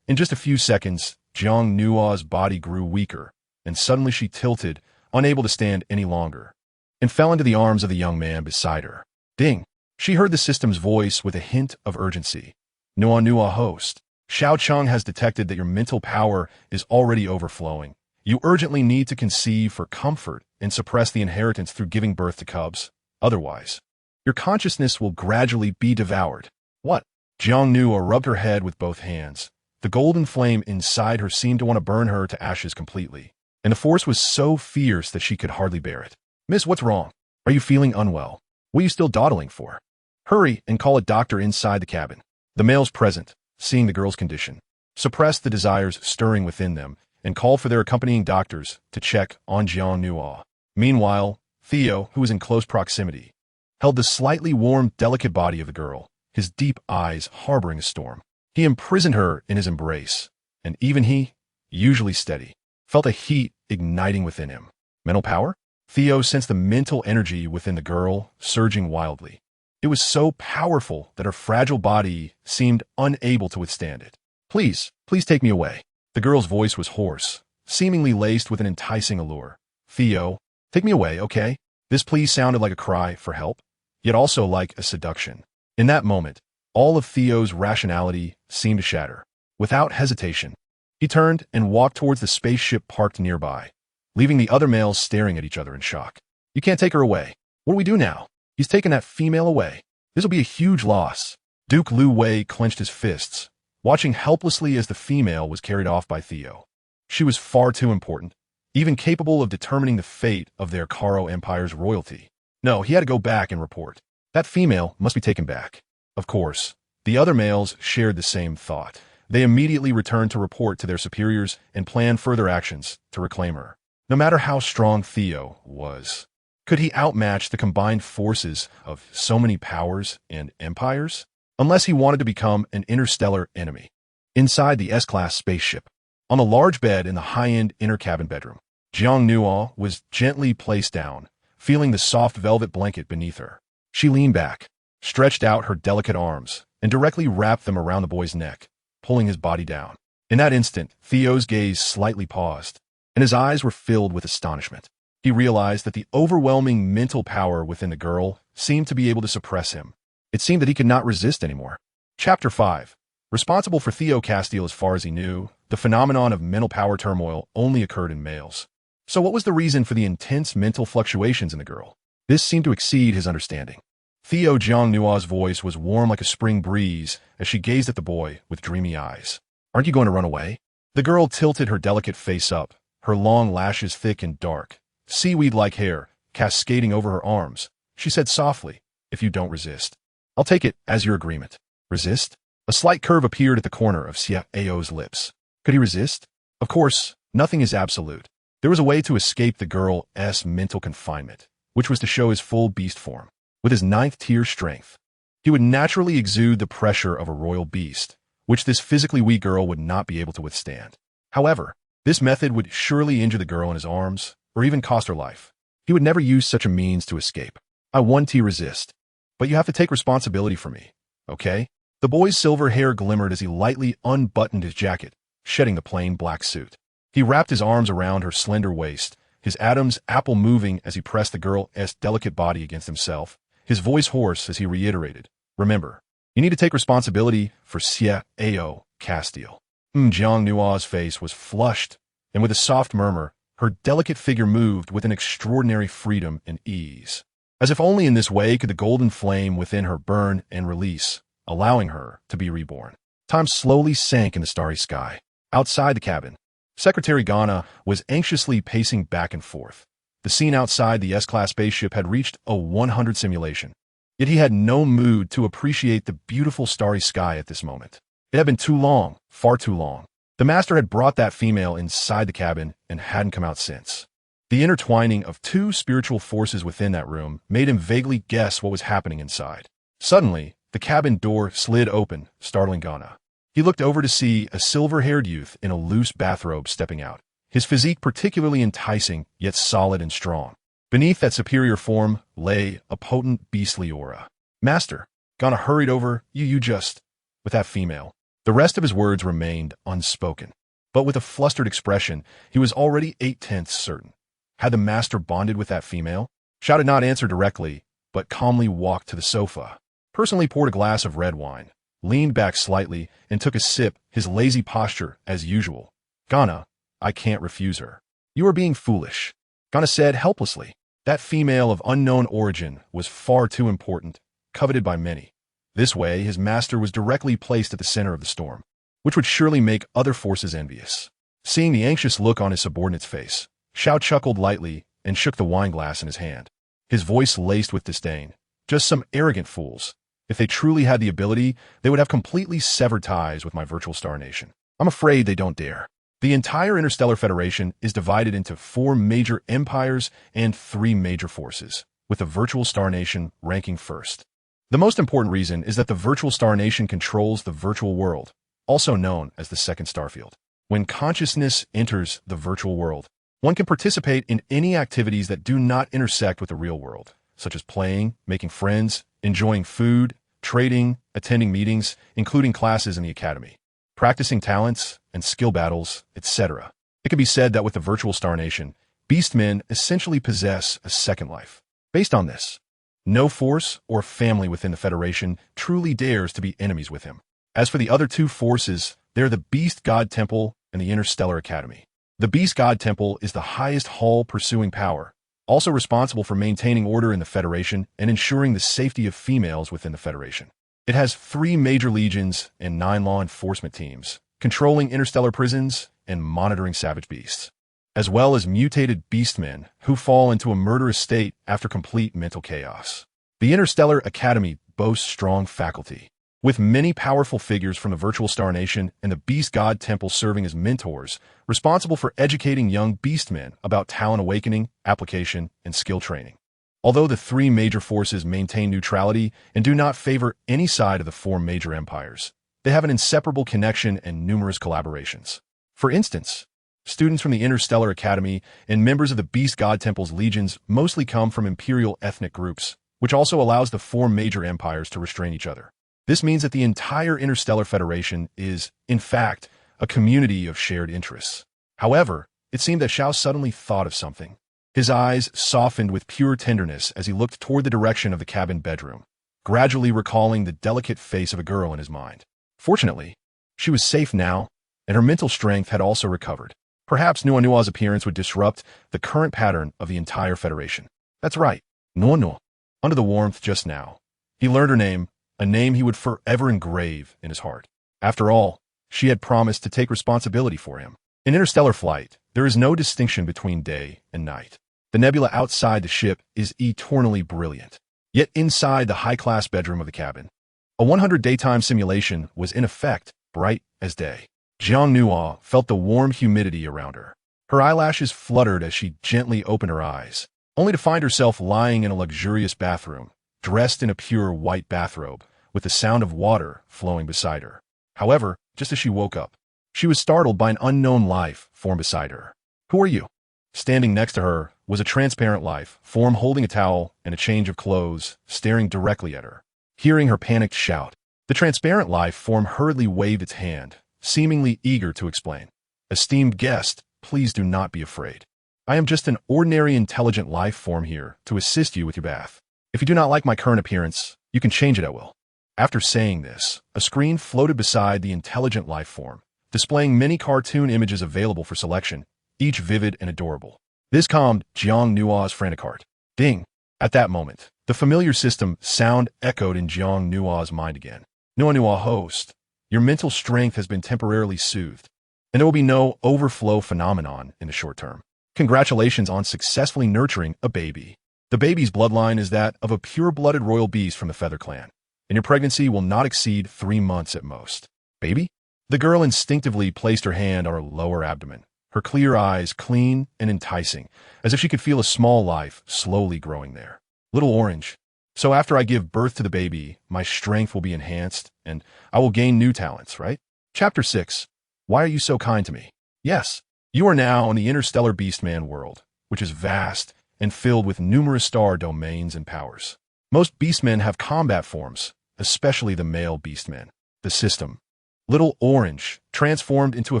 In just a few seconds, Jiang Nuo's body grew weaker, and suddenly she tilted, unable to stand any longer, and fell into the arms of the young man beside her. Ding! She heard the system's voice with a hint of urgency. Nuo host. Xiao Chong has detected that your mental power is already overflowing. You urgently need to conceive for comfort and suppress the inheritance through giving birth to cubs. Otherwise, your consciousness will gradually be devoured. What? Jiang Nuo rubbed her head with both hands. The golden flame inside her seemed to want to burn her to ashes completely, and the force was so fierce that she could hardly bear it. Miss, what's wrong? Are you feeling unwell? What are you still dawdling for? Hurry and call a doctor inside the cabin. The males present, seeing the girl's condition, suppressed the desires stirring within them and called for their accompanying doctors to check on Jiang Nuo. Meanwhile, Theo, who was in close proximity, held the slightly warm, delicate body of the girl, his deep eyes harboring a storm. He imprisoned her in his embrace, and even he, usually steady, felt a heat igniting within him. Mental power? Theo sensed the mental energy within the girl surging wildly. It was so powerful that her fragile body seemed unable to withstand it. Please take me away. The girl's voice was hoarse, seemingly laced with an enticing allure. Theo, take me away, okay? This plea sounded like a cry for help, yet also like a seduction. In that moment, all of Theo's rationality seemed to shatter. Without hesitation, he turned and walked towards the spaceship parked nearby, leaving the other males staring at each other in shock. You can't take her away. What do we do now? He's taken that female away. This will be a huge loss. Duke Lu Wei clenched his fists, watching helplessly as the female was carried off by Theo. She was far too important, even capable of determining the fate of their Caro Empire's royalty. No, he had to go back and report. That female must be taken back. Of course, the other males shared the same thought. They immediately returned to report to their superiors and planned further actions to reclaim her. No matter how strong Theo was, could he outmatch the combined forces of so many powers and empires? Unless he wanted to become an interstellar enemy. Inside the S-class spaceship, on a large bed in the high-end inner cabin bedroom, Jiang Nuo was gently placed down, feeling the soft velvet blanket beneath her. She leaned back, stretched out her delicate arms, and directly wrapped them around the boy's neck, pulling his body down. In that instant, Theo's gaze slightly paused, and his eyes were filled with astonishment. He realized that the overwhelming mental power within the girl seemed to be able to suppress him. It seemed that he could not resist anymore. Chapter 5. Responsible for Theo Castile as far as he knew, the phenomenon of mental power turmoil only occurred in males. So what was the reason for the intense mental fluctuations in the girl? This seemed to exceed his understanding. Theo Jiang Nuo's voice was warm like a spring breeze as she gazed at the boy with dreamy eyes. Aren't you going to run away? The girl tilted her delicate face up, her long lashes thick and dark, seaweed-like hair cascading over her arms. She said softly, if you don't resist, I'll take it as your agreement. Resist? A slight curve appeared at the corner of Xiao's lips. Could he resist? Of course, nothing is absolute. There was a way to escape the girl's mental confinement, which was to show his full beast form. With his 9th-tier strength, he would naturally exude the pressure of a royal beast, which this physically weak girl would not be able to withstand. However, this method would surely injure the girl in his arms, or even cost her life. He would never use such a means to escape. I want to resist. But you have to take responsibility for me, okay? The boy's silver hair glimmered as he lightly unbuttoned his jacket, shedding the plain black suit. He wrapped his arms around her slender waist, his Adam's apple moving as he pressed the girl's delicate body against himself, his voice hoarse as he reiterated, "Remember, you need to take responsibility for Xie Ao Castile." Jiang Nua's face was flushed, and with a soft murmur, her delicate figure moved with an extraordinary freedom and ease. As if only in this way could the golden flame within her burn and release, allowing her to be reborn. Time slowly sank in the starry sky. Outside the cabin, Secretary Ghana was anxiously pacing back and forth. The scene outside the S-class spaceship had reached a 100 simulation. Yet he had no mood to appreciate the beautiful starry sky at this moment. It had been too long, far too long. The master had brought that female inside the cabin and hadn't come out since. The intertwining of two spiritual forces within that room made him vaguely guess what was happening inside. Suddenly, the cabin door slid open, startling Ghana. He looked over to see a silver-haired youth in a loose bathrobe stepping out, his physique particularly enticing, yet solid and strong. Beneath that superior form lay a potent beastly aura. "Master," Ghana hurried over, you just, with that female. The rest of his words remained unspoken. But with a flustered expression, he was already 8/10 certain. Had the master bonded with that female? Xiao did not answer directly, but calmly walked to the sofa, personally poured a glass of red wine, leaned back slightly, and took a sip, his lazy posture as usual. "Ghana, I can't refuse her." "You are being foolish," Ghana said helplessly. That female of unknown origin was far too important, coveted by many. This way, his master was directly placed at the center of the storm, which would surely make other forces envious. Seeing the anxious look on his subordinate's face, Xiao chuckled lightly and shook the wine glass in his hand. His voice laced with disdain. "Just some arrogant fools. If they truly had the ability, they would have completely severed ties with my virtual star nation. I'm afraid they don't dare." The entire Interstellar Federation is divided into 4 major empires and 3 major forces, with the virtual star nation ranking first. The most important reason is that the virtual star nation controls the virtual world, also known as the second starfield. When consciousness enters the virtual world, one can participate in any activities that do not intersect with the real world, such as playing, making friends, enjoying food, trading, attending meetings, including classes in the academy, practicing talents and skill battles, etc. It can be said that with the virtual star nation, beastmen essentially possess a second life. Based on this, no force or family within the Federation truly dares to be enemies with him. As for the other 2 forces, they are the Beast God Temple and the Interstellar Academy. The Beast God Temple is the highest hall-pursuing power, also responsible for maintaining order in the Federation and ensuring the safety of females within the Federation. It has 3 major legions and 9 law enforcement teams, controlling interstellar prisons and monitoring savage beasts, as well as mutated beastmen who fall into a murderous state after complete mental chaos. The Interstellar Academy boasts strong faculty, with many powerful figures from the Virtual Star Nation and the Beast God Temple serving as mentors, responsible for educating young beastmen about talent awakening, application, and skill training. Although the 3 major forces maintain neutrality and do not favor any side of the 4 major empires, they have an inseparable connection and numerous collaborations. For instance, students from the Interstellar Academy and members of the Beast God Temple's legions mostly come from imperial ethnic groups, which also allows the 4 major empires to restrain each other. This means that the entire Interstellar Federation is, in fact, a community of shared interests. However, it seemed that Xiao suddenly thought of something. His eyes softened with pure tenderness as he looked toward the direction of the cabin bedroom, gradually recalling the delicate face of a girl in his mind. Fortunately, she was safe now, and her mental strength had also recovered. Perhaps Nuanua's appearance would disrupt the current pattern of the entire Federation. That's right, Nuanua. Under the warmth just now, he learned her name, a name he would forever engrave in his heart. After all, she had promised to take responsibility for him. In interstellar flight, there is no distinction between day and night. The nebula outside the ship is eternally brilliant. Yet inside the high-class bedroom of the cabin, a 100 daytime simulation was in effect bright as day. Jiang Nua felt the warm humidity around her. Her eyelashes fluttered as she gently opened her eyes, only to find herself lying in a luxurious bathroom, dressed in a pure white bathrobe, with the sound of water flowing beside her. However, just as she woke up, she was startled by an unknown life form beside her. "Who are you?" Standing next to her was a transparent life form holding a towel and a change of clothes, staring directly at her. Hearing her panicked shout, the transparent life form hurriedly waved its hand, seemingly eager to explain. "Esteemed guest, please do not be afraid. I am just an ordinary intelligent life form here to assist you with your bath. If you do not like my current appearance, you can change it at will." After saying this, a screen floated beside the intelligent life form, displaying many cartoon images available for selection, each vivid and adorable. This calmed Jiang Nua's frantic heart. Ding! At that moment, the familiar system sound echoed in Jiang Nua's mind again. Nua host, your mental strength has been temporarily soothed, and there will be no overflow phenomenon in the short term. Congratulations on successfully nurturing a baby. The baby's bloodline is that of a pure-blooded royal beast from the Feather Clan, and your pregnancy will not exceed 3 months at most. Baby? The girl instinctively placed her hand on her lower abdomen, her clear eyes clean and enticing, as if she could feel a small life slowly growing there. Little Orange. So after I give birth to the baby, my strength will be enhanced, and I will gain new talents, right? Chapter 6. Why are you so kind to me? Yes, you are now in the interstellar beastman world, which is vast and filled with numerous star domains and powers. Most beastmen have combat forms, especially the male beastmen. The system. Little Orange transformed into a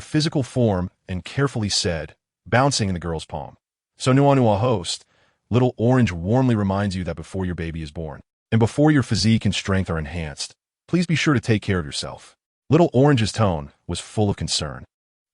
physical form and carefully said, bouncing in the girl's palm. So Nua host, Little Orange warmly reminds you that before your baby is born, and before your physique and strength are enhanced, please be sure to take care of yourself. Little Orange's tone was full of concern,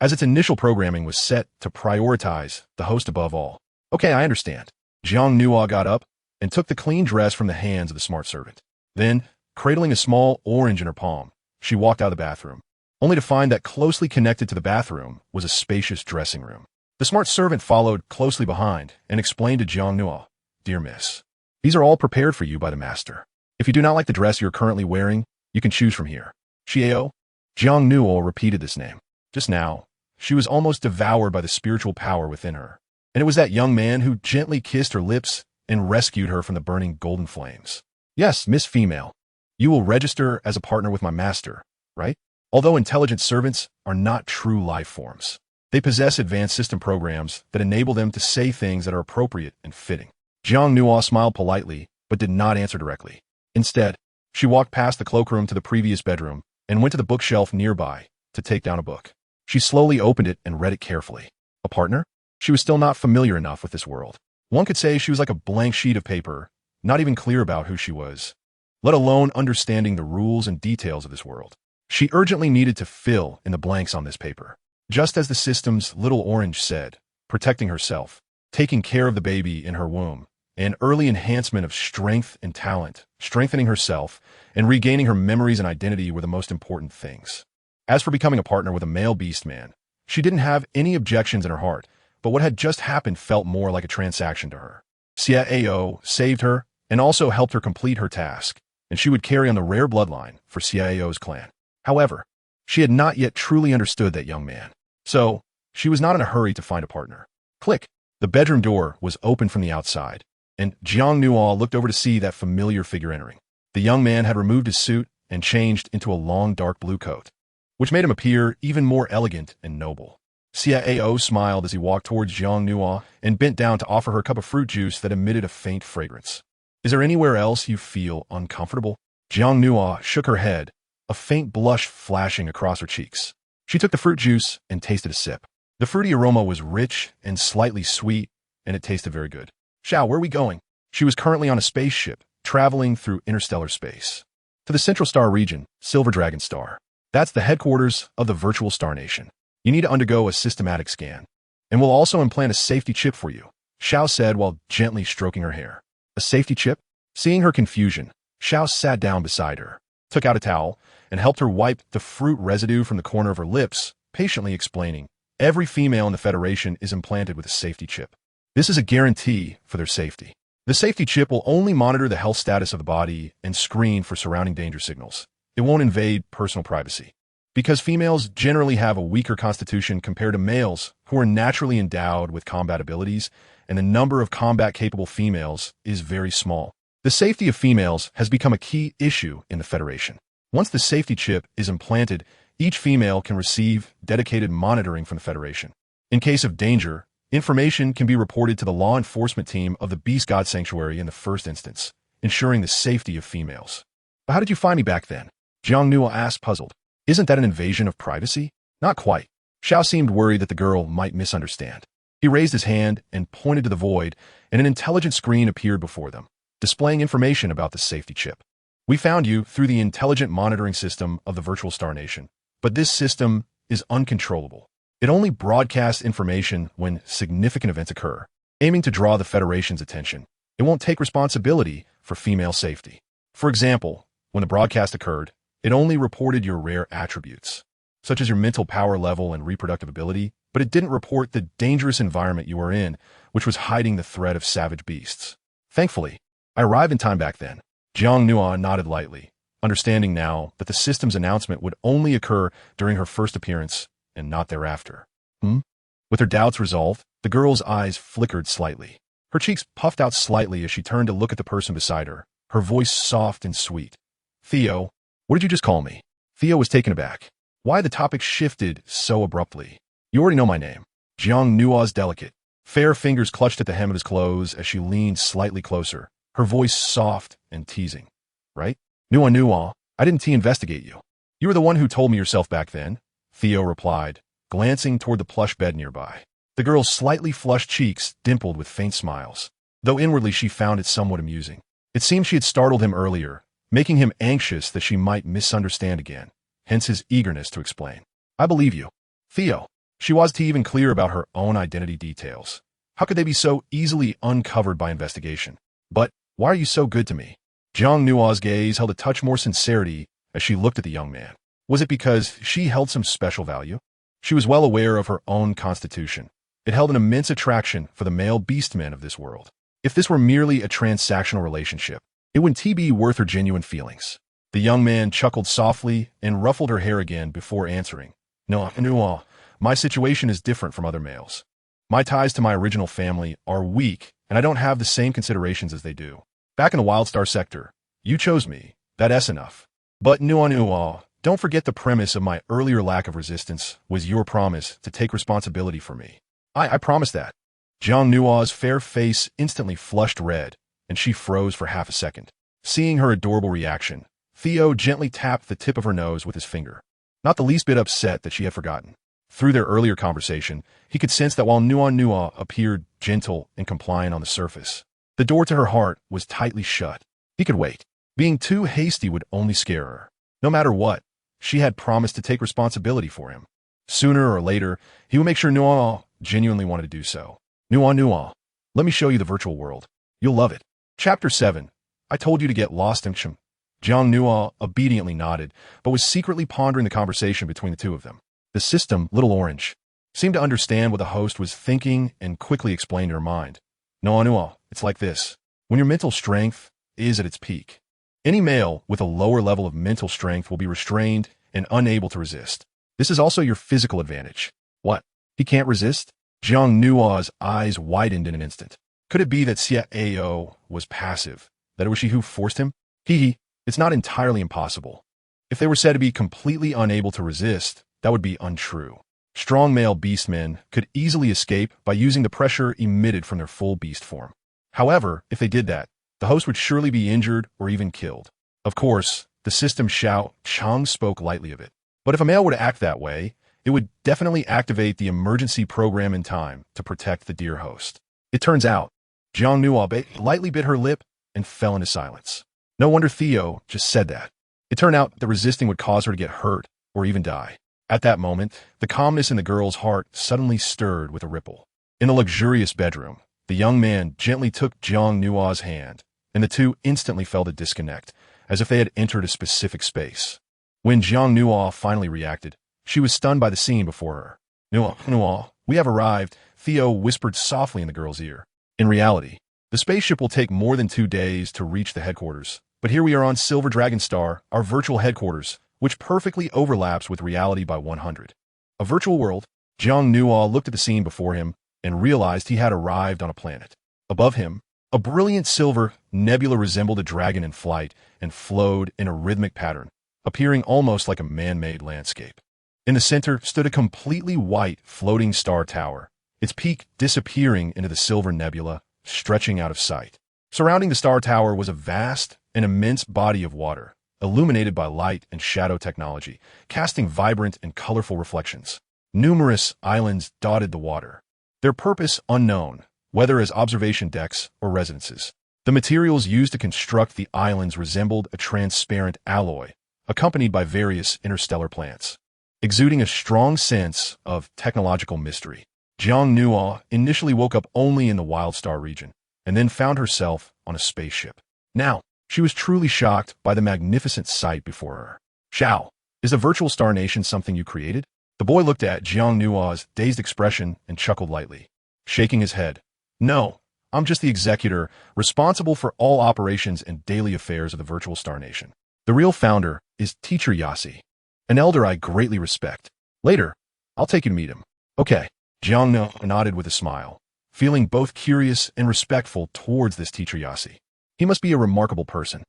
as its initial programming was set to prioritize the host above all. Okay, I understand. Jiang Nua got up and took the clean dress from the hands of the smart servant. Then, cradling a small orange in her palm, she walked out of the bathroom, only to find that closely connected to the bathroom was a spacious dressing room. The smart servant followed closely behind and explained to Jiang Nua, "Dear miss, these are all prepared for you by the master. If you do not like the dress you're currently wearing, you can choose from here." Xiao? Jiang Nua repeated this name. Just now, she was almost devoured by the spiritual power within her, and it was that young man who gently kissed her lips and rescued her from the burning golden flames. "Yes, Miss Female. You will register as a partner with my master, right?" Although intelligent servants are not true life forms, they possess advanced system programs that enable them to say things that are appropriate and fitting. Jiang Nua smiled politely, but did not answer directly. Instead, she walked past the cloakroom to the previous bedroom and went to the bookshelf nearby to take down a book. She slowly opened it and read it carefully. A partner? She was still not familiar enough with this world. One could say she was like a blank sheet of paper, not even clear about who she was, let alone understanding the rules and details of this world. She urgently needed to fill in the blanks on this paper. Just as the system's Little Orange said, protecting herself, taking care of the baby in her womb, an early enhancement of strength and talent, strengthening herself, and regaining her memories and identity were the most important things. As for becoming a partner with a male beastman, she didn't have any objections in her heart, but what had just happened felt more like a transaction to her. Xiao saved her and also helped her complete her task, and she would carry on the rare bloodline for Xiao's clan. However, she had not yet truly understood that young man, so she was not in a hurry to find a partner. Click! The bedroom door was opened from the outside, and Jiang Nua looked over to see that familiar figure entering. The young man had removed his suit and changed into a long dark blue coat, which made him appear even more elegant and noble. Xiao smiled as he walked towards Jiang Nua and bent down to offer her a cup of fruit juice that emitted a faint fragrance. "Is there anywhere else you feel uncomfortable?" Jiang Nua shook her head, a faint blush flashing across her cheeks. She took the fruit juice and tasted a sip. The fruity aroma was rich and slightly sweet, and it tasted very good. "Xiao, where are we going?" She was currently on a spaceship, traveling through interstellar space. To the Central Star region, Silver Dragon Star. That's the headquarters of the virtual Star Nation. You need to undergo a systematic scan, and we'll also implant a safety chip for you, Xiao said while gently stroking her hair. A safety chip? Seeing her confusion, Xiao sat down beside her, took out a towel, and helped her wipe the fruit residue from the corner of her lips, patiently explaining, every female in the Federation is implanted with a safety chip. This is a guarantee for their safety. The safety chip will only monitor the health status of the body and screen for surrounding danger signals. It won't invade personal privacy. Because females generally have a weaker constitution compared to males who are naturally endowed with combat abilities, and the number of combat-capable females is very small. The safety of females has become a key issue in the Federation. Once the safety chip is implanted, each female can receive dedicated monitoring from the Federation. In case of danger, information can be reported to the law enforcement team of the Beast God Sanctuary in the first instance, ensuring the safety of females. But how did you find me back then? Jiang Nua asked, puzzled. Isn't that an invasion of privacy? Not quite. Xiao seemed worried that the girl might misunderstand. He raised his hand and pointed to the void, and an intelligent screen appeared before them, displaying information about the safety chip. We found you through the intelligent monitoring system of the virtual Star Nation, but this system is uncontrollable. It only broadcasts information when significant events occur, aiming to draw the Federation's attention. It won't take responsibility for female safety. For example, when the broadcast occurred, it only reported your rare attributes, such as your mental power level and reproductive ability, but it didn't report the dangerous environment you were in, which was hiding the threat of savage beasts. Thankfully, I arrived in time back then. Jiang Nuan nodded lightly, understanding now that the system's announcement would only occur during her first appearance and not thereafter. With her doubts resolved, the girl's eyes flickered slightly. Her cheeks puffed out slightly as she turned to look at the person beside her, her voice soft and sweet. Theo, what did you just call me? Theo was taken aback. Why the topic shifted so abruptly? You already know my name. Jiang Nua's delicate, fair fingers clutched at the hem of his clothes as she leaned slightly closer, her voice soft and teasing. Right? Nua, I didn't investigate you. You were the one who told me yourself back then, Theo replied, glancing toward the plush bed nearby. The girl's slightly flushed cheeks dimpled with faint smiles, though inwardly she found it somewhat amusing. It seemed she had startled him earlier, making him anxious that she might misunderstand again, hence his eagerness to explain. I believe you. Theo. She wasn't even clear about her own identity details. How could they be so easily uncovered by investigation? But why are you so good to me? Jiang Nua's gaze held a touch more sincerity as she looked at the young man. Was it because she held some special value? She was well aware of her own constitution. It held an immense attraction for the male beastmen of this world. If this were merely a transactional relationship, it wouldn't be worth her genuine feelings. The young man chuckled softly and ruffled her hair again before answering. No, my situation is different from other males. My ties to my original family are weak, and I don't have the same considerations as they do. Back in the Wildstar sector, you chose me. That's enough. But Nua, don't forget the premise of my earlier lack of resistance was your promise to take responsibility for me. I promise that. Jiang Nua's fair face instantly flushed red, and she froze for half a second. Seeing her adorable reaction, Theo gently tapped the tip of her nose with his finger, not the least bit upset that she had forgotten. Through their earlier conversation, he could sense that while Nua appeared gentle and compliant on the surface, the door to her heart was tightly shut. He could wait. Being too hasty would only scare her. No matter what, she had promised to take responsibility for him. Sooner or later, he would make sure Nua genuinely wanted to do so. Nua, let me show you the virtual world. You'll love it. Chapter 7. I told you to get lost in Jiang Nua obediently nodded, but was secretly pondering the conversation between the two of them. The system, Little Orange, seemed to understand what the host was thinking and quickly explained to her mind. Nua, it's like this. When your mental strength is at its peak, any male with a lower level of mental strength will be restrained and unable to resist. This is also your physical advantage. What? He can't resist? Jiang Nua's eyes widened in an instant. Could it be that Xiao was passive, that it was she who forced him? It's not entirely impossible. If they were said to be completely unable to resist, that would be untrue. Strong male beastmen could easily escape by using the pressure emitted from their full beast form. However, if they did that, the host would surely be injured or even killed. Of course, the system Xiao Chang spoke lightly of it. But if a male were to act that way, it would definitely activate the emergency program in time to protect the dear host. It turns out, Jiang Nua lightly bit her lip and fell into silence. No wonder Theo just said that. It turned out that resisting would cause her to get hurt or even die. At that moment, the calmness in the girl's heart suddenly stirred with a ripple. In a luxurious bedroom, the young man gently took Jiang Nua's hand, and the two instantly felt a disconnect, as if they had entered a specific space. When Jiang Nua finally reacted, she was stunned by the scene before her. Nua, we have arrived, Theo whispered softly in the girl's ear. In reality, the spaceship will take more than 2 days to reach the headquarters, but here we are on Silver Dragon Star, our virtual headquarters, which perfectly overlaps with reality by 100. A virtual world. Jiang Nua looked at the scene before him and realized he had arrived on a planet. Above him, a brilliant silver nebula resembled a dragon in flight and flowed in a rhythmic pattern, appearing almost like a man-made landscape. In the center stood a completely white floating star tower, its peak disappearing into the silver nebula, stretching out of sight. Surrounding the star tower was a vast and immense body of water, illuminated by light and shadow technology, casting vibrant and colorful reflections. Numerous islands dotted the water, their purpose unknown, whether as observation decks or residences. The materials used to construct the islands resembled a transparent alloy, accompanied by various interstellar plants, exuding a strong sense of technological mystery. Jiang Nua initially woke up only in the Wild Star region, and then found herself on a spaceship. Now, she was truly shocked by the magnificent sight before her. Xiao, is the virtual star nation something you created? The boy looked at Jiang Nua's dazed expression and chuckled lightly, shaking his head. No, I'm just the executor, responsible for all operations and daily affairs of the virtual star nation. The real founder is Teacher Yasi, an elder I greatly respect. Later, I'll take you to meet him. Okay. Jiang Nua nodded with a smile, feeling both curious and respectful towards this Teacher Yasi. He must be a remarkable person.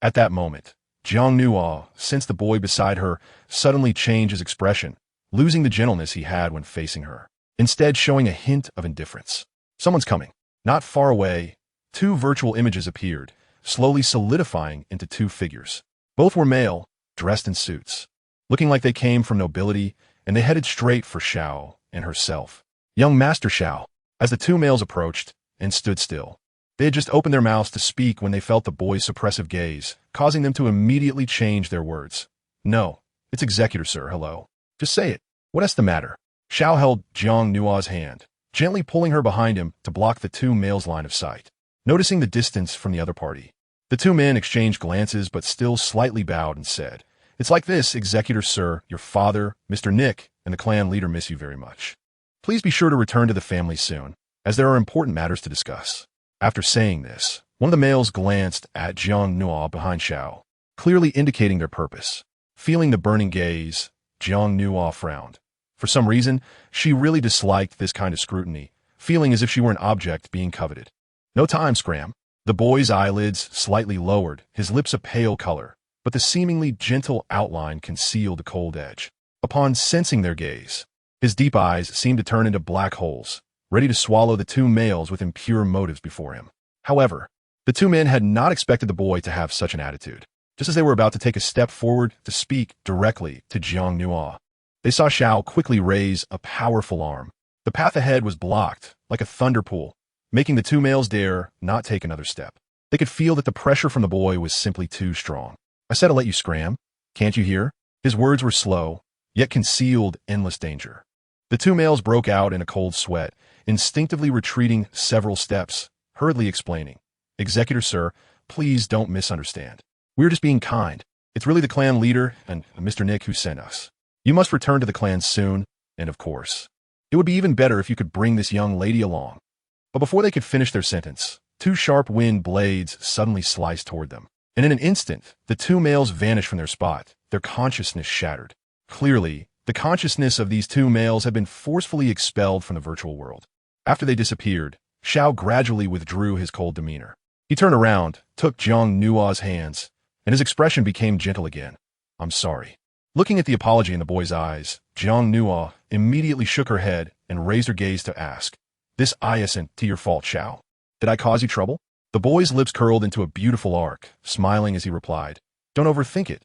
At that moment, Jiang Nua sensed the boy beside her suddenly change his expression, losing the gentleness he had when facing her, instead showing a hint of indifference. Someone's coming. Not far away, two virtual images appeared, slowly solidifying into two figures. Both were male, dressed in suits, looking like they came from nobility, and they headed straight for Xiao and herself. Young Master Xiao, as the two males approached and stood still. They had just opened their mouths to speak when they felt the boy's suppressive gaze, causing them to immediately change their words. No, it's executor, sir, hello. Just say it. What's the matter? Xiao held Jiang Nua's hand, gently pulling her behind him to block the two males' line of sight. Noticing the distance from the other party, the two men exchanged glances but still slightly bowed and said, It's like this, executor, sir, your father, Mr. Nick, and the clan leader miss you very much. Please be sure to return to the family soon, as there are important matters to discuss. After saying this, one of the males glanced at Jiang Nua behind Xiao, clearly indicating their purpose. Feeling the burning gaze, Jiang Nua frowned. For some reason, she really disliked this kind of scrutiny, feeling as if she were an object being coveted. No time, Scram. The boy's eyelids slightly lowered, his lips a pale color, but the seemingly gentle outline concealed the cold edge. Upon sensing their gaze, his deep eyes seemed to turn into black holes, ready to swallow the two males with impure motives before him. However, the two men had not expected the boy to have such an attitude. Just as they were about to take a step forward to speak directly to Jiang Nua, they saw Xiao quickly raise a powerful arm. The path ahead was blocked, like a thunder pool, making the two males dare not take another step. They could feel that the pressure from the boy was simply too strong. I said to let you scram. Can't you hear? His words were slow, yet concealed endless danger. The two males broke out in a cold sweat, instinctively retreating several steps, hurriedly explaining, Executor, sir, please don't misunderstand. We're just being kind. It's really the clan leader and Mr. Nick who sent us. You must return to the clan soon, and of course, it would be even better if you could bring this young lady along. But before they could finish their sentence, two sharp wind blades suddenly sliced toward them, and in an instant, the two males vanished from their spot, their consciousness shattered. Clearly, the consciousness of these two males had been forcefully expelled from the virtual world. After they disappeared, Xiao gradually withdrew his cold demeanor. He turned around, took Jiang Nua's hands, and his expression became gentle again. I'm sorry. Looking at the apology in the boy's eyes, Jiang Nua immediately shook her head and raised her gaze to ask, This isn't to your fault, Xiao. Did I cause you trouble? The boy's lips curled into a beautiful arc, smiling as he replied, Don't overthink it.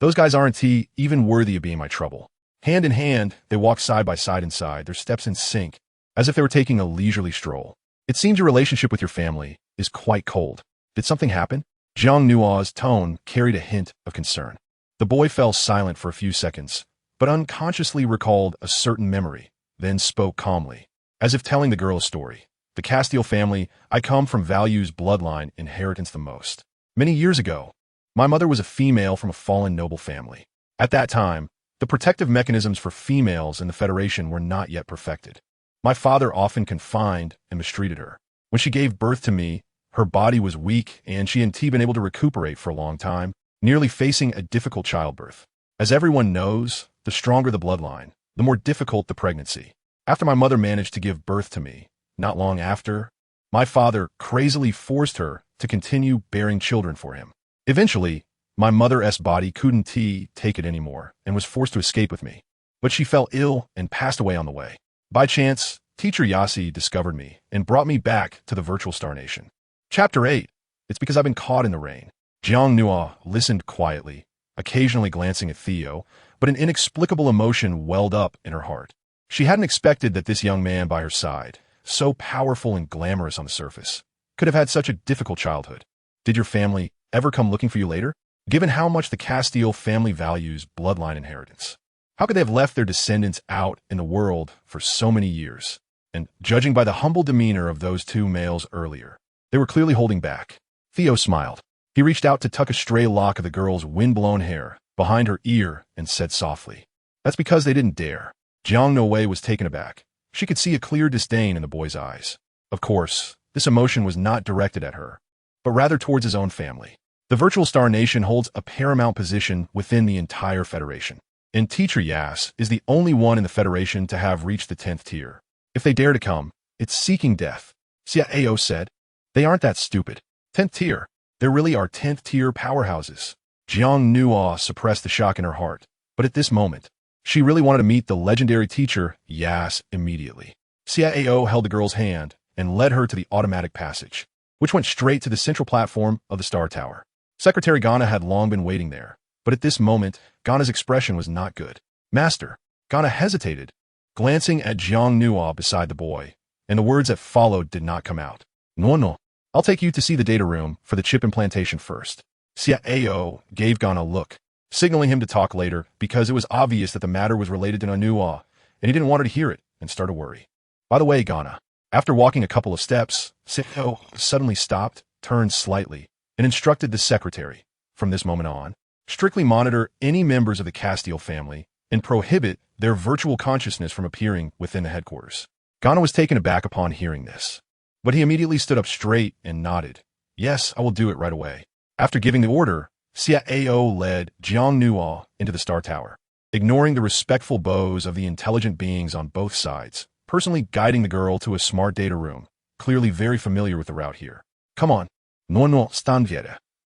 Those guys aren't even worthy of being my trouble. Hand in hand, they walked side by side inside, their steps in sync, as if they were taking a leisurely stroll. It seems your relationship with your family is quite cold. Did something happen? Jiang Nua's tone carried a hint of concern. The boy fell silent for a few seconds, but unconsciously recalled a certain memory, then spoke calmly, as if telling the girl a story. The Castile family I come from values bloodline inheritance the most. Many years ago, my mother was a female from a fallen noble family. At that time, the protective mechanisms for females in the Federation were not yet perfected. My father often confined and mistreated her. When she gave birth to me, her body was weak and she hadn't been able to recuperate for a long time, nearly facing a difficult childbirth. As everyone knows, the stronger the bloodline, the more difficult the pregnancy. After my mother managed to give birth to me, not long after, my father crazily forced her to continue bearing children for him. Eventually, my mother's body couldn't take it anymore and was forced to escape with me. But she fell ill and passed away on the way. By chance, Teacher Yasi discovered me and brought me back to the virtual star nation. Chapter 8. It's because I've been caught in the rain. Jiang Nua listened quietly, occasionally glancing at Theo, but an inexplicable emotion welled up in her heart. She hadn't expected that this young man by her side, so powerful and glamorous on the surface, could have had such a difficult childhood. Did your family ever come looking for you later? Given how much the Castile family values bloodline inheritance, how could they have left their descendants out in the world for so many years? And judging by the humble demeanor of those two males earlier, they were clearly holding back. Theo smiled. He reached out to tuck a stray lock of the girl's wind-blown hair behind her ear and said softly, "That's because they didn't dare." Jiang Noe was taken aback. She could see a clear disdain in the boy's eyes. Of course, this emotion was not directed at her, but rather towards his own family. The Virtual Star Nation holds a paramount position within the entire Federation, and Teacher Yas is the only one in the Federation to have reached the 10th tier. If they dare to come, it's seeking death. Xiao said. They aren't that stupid. 10th tier. There really are 10th tier powerhouses. Jiang Nuo suppressed the shock in her heart, but at this moment, she really wanted to meet the legendary teacher Yas immediately. Xiao held the girl's hand and led her to the automatic passage, which went straight to the central platform of the Star Tower. Secretary Ghana had long been waiting there, but at this moment, Ghana's expression was not good. Master, Ghana hesitated, glancing at Jiang Nuo beside the boy, and the words that followed did not come out. No, I'll take you to see the data room for the chip implantation first. Xiao gave Ghana a look, signaling him to talk later because it was obvious that the matter was related to Nuo, and he didn't want her to hear it and start a worry. By the way, Ghana, after walking a couple of steps, Xiao suddenly stopped, turned slightly, and instructed the secretary, from this moment on, strictly monitor any members of the Castile family and prohibit their virtual consciousness from appearing within the headquarters. Ghana was taken aback upon hearing this, but he immediately stood up straight and nodded. Yes, I will do it right away. After giving the order, Xiao led Jiang Nuo into the Star Tower, ignoring the respectful bows of the intelligent beings on both sides, personally guiding the girl to a smart data room, clearly very familiar with the route here. Come on. No, stand viera.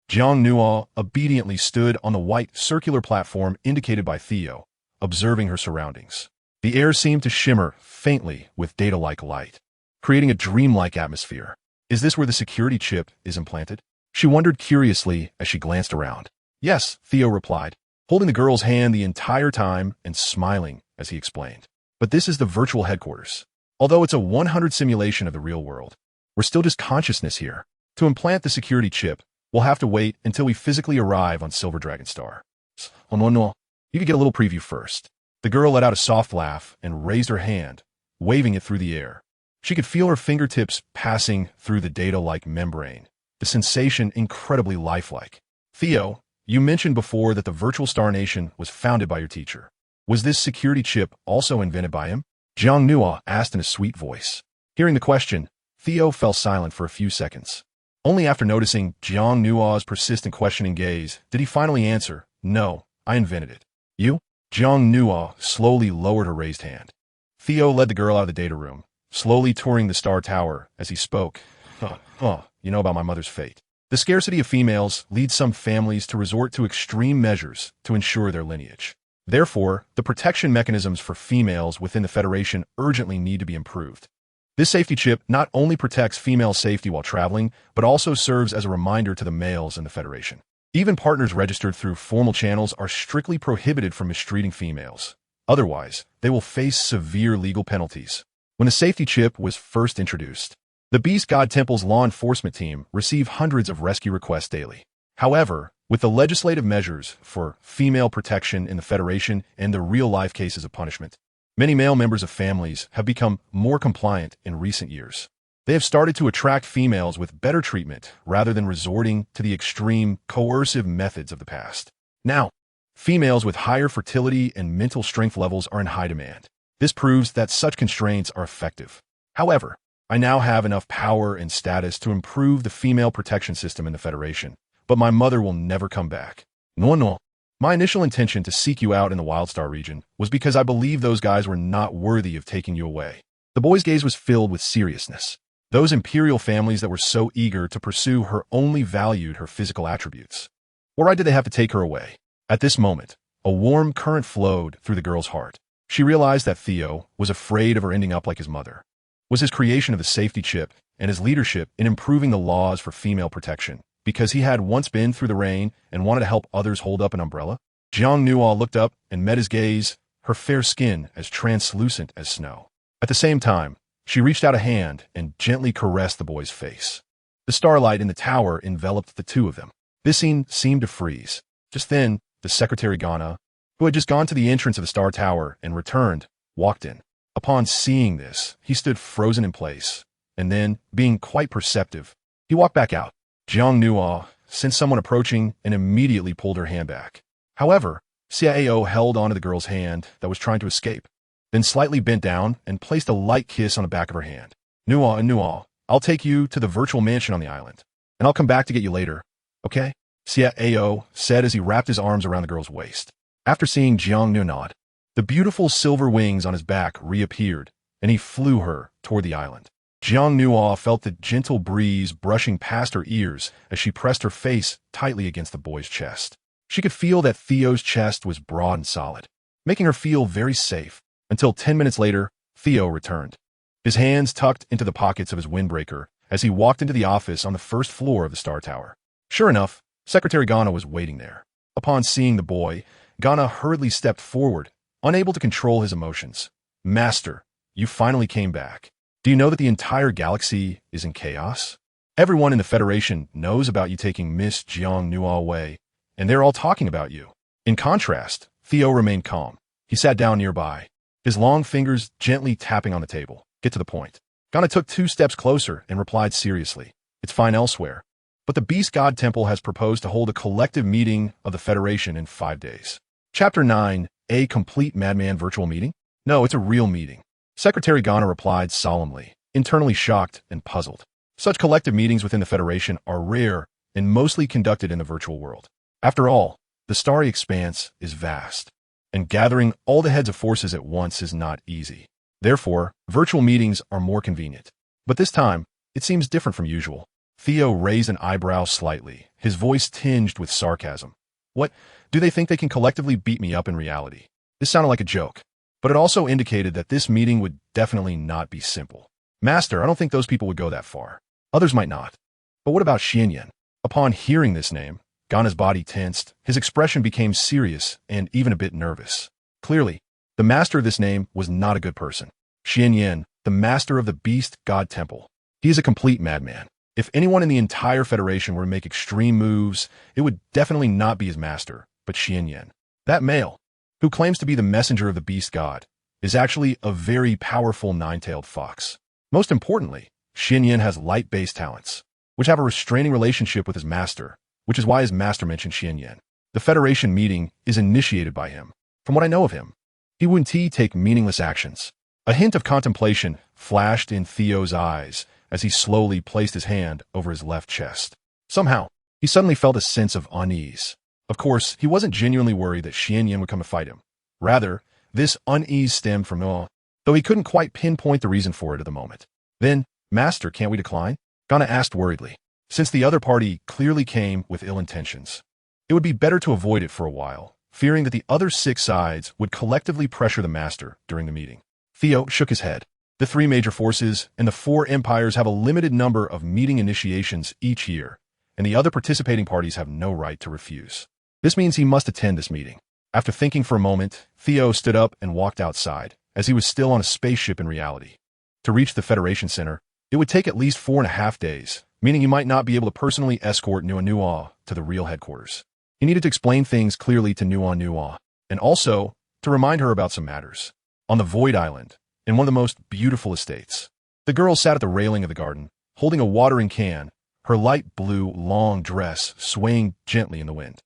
Jiang Nuo obediently stood on the white circular platform indicated by Theo, observing her surroundings. The air seemed to shimmer faintly with data-like light, creating a dreamlike atmosphere. Is this where the security chip is implanted? She wondered curiously as she glanced around. Yes, Theo replied, holding the girl's hand the entire time and smiling as he explained. But this is the virtual headquarters. Although it's a 100 simulation of the real world, we're still just consciousness here. To implant the security chip, we'll have to wait until we physically arrive on Silver Dragon Star. Oh, no. You could get a little preview first. The girl let out a soft laugh and raised her hand, waving it through the air. She could feel her fingertips passing through the data-like membrane, the sensation incredibly lifelike. Theo, you mentioned before that the Virtual Star Nation was founded by your teacher. Was this security chip also invented by him? Jiang Nuo asked in a sweet voice. Hearing the question, Theo fell silent for a few seconds. Only after noticing Jiang Nuo's persistent questioning gaze did he finally answer, "No, I invented it." You? Jiang Nuo slowly lowered her raised hand. Theo led the girl out of the data room, slowly touring the Star Tower as he spoke. You know about my mother's fate. The scarcity of females leads some families to resort to extreme measures to ensure their lineage. Therefore, the protection mechanisms for females within the Federation urgently need to be improved. This safety chip not only protects female safety while traveling, but also serves as a reminder to the males in the Federation. Even partners registered through formal channels are strictly prohibited from mistreating females. Otherwise, they will face severe legal penalties. When the safety chip was first introduced, the Beast God Temple's law enforcement team received hundreds of rescue requests daily. However, with the legislative measures for female protection in the Federation and the real-life cases of punishment, many male members of families have become more compliant in recent years. They have started to attract females with better treatment rather than resorting to the extreme, coercive methods of the past. Now, females with higher fertility and mental strength levels are in high demand. This proves that such constraints are effective. However, I now have enough power and status to improve the female protection system in the Federation, but my mother will never come back. No. My initial intention to seek you out in the Wildstar region was because I believed those guys were not worthy of taking you away. The boy's gaze was filled with seriousness. Those imperial families that were so eager to pursue her only valued her physical attributes. Why did they have to take her away? At this moment, a warm current flowed through the girl's heart. She realized that Theo was afraid of her ending up like his mother. Was his creation of the safety chip and his leadership in improving the laws for female protection because he had once been through the rain and wanted to help others hold up an umbrella? Jiang Nuo looked up and met his gaze, her fair skin as translucent as snow. At the same time, she reached out a hand and gently caressed the boy's face. The starlight in the tower enveloped the two of them. This scene seemed to freeze. Just then, the secretary Ghana, who had just gone to the entrance of the Star Tower and returned, walked in. Upon seeing this, he stood frozen in place, and then, being quite perceptive, he walked back out. Jiang Nuo sensed someone approaching and immediately pulled her hand back. However, Xiao held onto the girl's hand that was trying to escape, then slightly bent down and placed a light kiss on the back of her hand. Nuo, I'll take you to the virtual mansion on the island, and I'll come back to get you later, okay? Xiao said as he wrapped his arms around the girl's waist. After seeing Jiang Nuo nod, the beautiful silver wings on his back reappeared, and he flew her toward the island. Jiang Nuo felt the gentle breeze brushing past her ears as she pressed her face tightly against the boy's chest. She could feel that Theo's chest was broad and solid, making her feel very safe, until 10 minutes later, Theo returned. His hands tucked into the pockets of his windbreaker as he walked into the office on the first floor of the Star Tower. Sure enough, Secretary Ghana was waiting there. Upon seeing the boy, Ghana hurriedly stepped forward, unable to control his emotions. Master, you finally came back. Do you know that the entire galaxy is in chaos? Everyone in the Federation knows about you taking Miss Jiang Nuo away, and they're all talking about you. In contrast, Theo remained calm. He sat down nearby, his long fingers gently tapping on the table. Get to the point. Ghana took 2 steps closer and replied seriously. It's fine elsewhere, but the Beast God Temple has proposed to hold a collective meeting of the Federation in 5 days. Chapter 9, a complete madman virtual meeting? No, it's a real meeting. Secretary Ghana replied solemnly, internally shocked and puzzled. Such collective meetings within the Federation are rare and mostly conducted in the virtual world. After all, the starry expanse is vast, and gathering all the heads of forces at once is not easy. Therefore, virtual meetings are more convenient. But this time, it seems different from usual. Theo raised an eyebrow slightly, his voice tinged with sarcasm. What? Do they think they can collectively beat me up in reality? This sounded like a joke, but it also indicated that this meeting would definitely not be simple. Master, I don't think those people would go that far. Others might not. But what about Xianyan? Upon hearing this name, Ghana's body tensed, his expression became serious and even a bit nervous. Clearly, the master of this name was not a good person. Xianyan, the master of the Beast God Temple. He is a complete madman. If anyone in the entire Federation were to make extreme moves, it would definitely not be his master, but Xianyan. That male, who claims to be the messenger of the Beast God, is actually a very powerful nine-tailed fox. Most importantly, Xianyan has light-based talents, which have a restraining relationship with his master, which is why his master mentioned Xianyan. The Federation meeting is initiated by him. From what I know of him, he wouldn't take meaningless actions. A hint of contemplation flashed in Theo's eyes as he slowly placed his hand over his left chest. Somehow, he suddenly felt a sense of unease. Of course, he wasn't genuinely worried that Xianyan would come to fight him. Rather, this unease stemmed from though he couldn't quite pinpoint the reason for it at the moment. Then, Master, can't we decline? Ghana asked worriedly. Since the other party clearly came with ill intentions, it would be better to avoid it for a while, fearing that the other 6 sides would collectively pressure the Master during the meeting. Theo shook his head. The 3 major forces and the 4 empires have a limited number of meeting initiations each year, and the other participating parties have no right to refuse. This means he must attend this meeting. After thinking for a moment, Theo stood up and walked outside, as he was still on a spaceship in reality. To reach the Federation Center, it would take at least 4.5 days, meaning he might not be able to personally escort Nuo to the real headquarters. He needed to explain things clearly to Nuo, and also to remind her about some matters. On the Void Island, in one of the most beautiful estates, the girl sat at the railing of the garden, holding a watering can, her light blue, long dress swaying gently in the wind.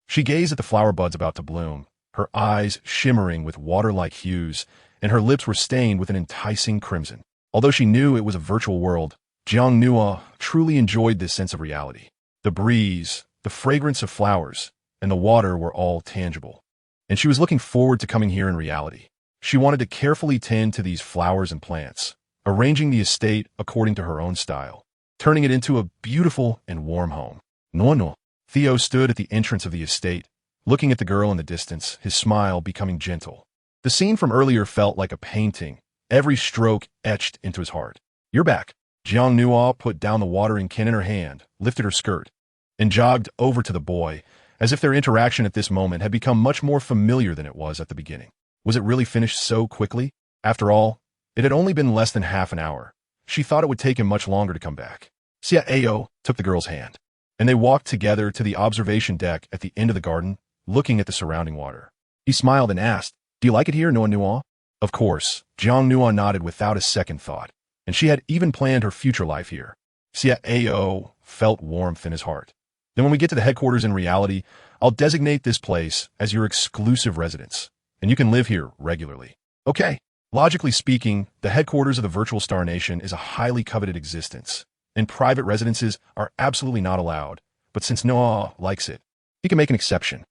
She gazed at the flower buds about to bloom, her eyes shimmering with water-like hues, and her lips were stained with an enticing crimson. Although she knew it was a virtual world, Jiang Nuo truly enjoyed this sense of reality. The breeze, the fragrance of flowers, and the water were all tangible. And she was looking forward to coming here in reality. She wanted to carefully tend to these flowers and plants, arranging the estate according to her own style, turning it into a beautiful and warm home. No. Theo stood at the entrance of the estate, looking at the girl in the distance, his smile becoming gentle. The scene from earlier felt like a painting, every stroke etched into his heart. You're back. Jiang Nuo put down the watering can in her hand, lifted her skirt, and jogged over to the boy, as if their interaction at this moment had become much more familiar than it was at the beginning. Was it really finished so quickly? After all, it had only been less than half an hour. She thought it would take him much longer to come back. Xiao took the girl's hand, and they walked together to the observation deck at the end of the garden, looking at the surrounding water. He smiled and asked, "Do you like it here, Noa Nua?" Of course, Jiang Nua nodded without a second thought, and she had even planned her future life here. Xiao felt warmth in his heart. Then when we get to the headquarters in reality, I'll designate this place as your exclusive residence, and you can live here regularly. Okay. Logically speaking, the headquarters of the virtual Star Nation is a highly coveted existence, and private residences are absolutely not allowed. But since Noah likes it, he can make an exception.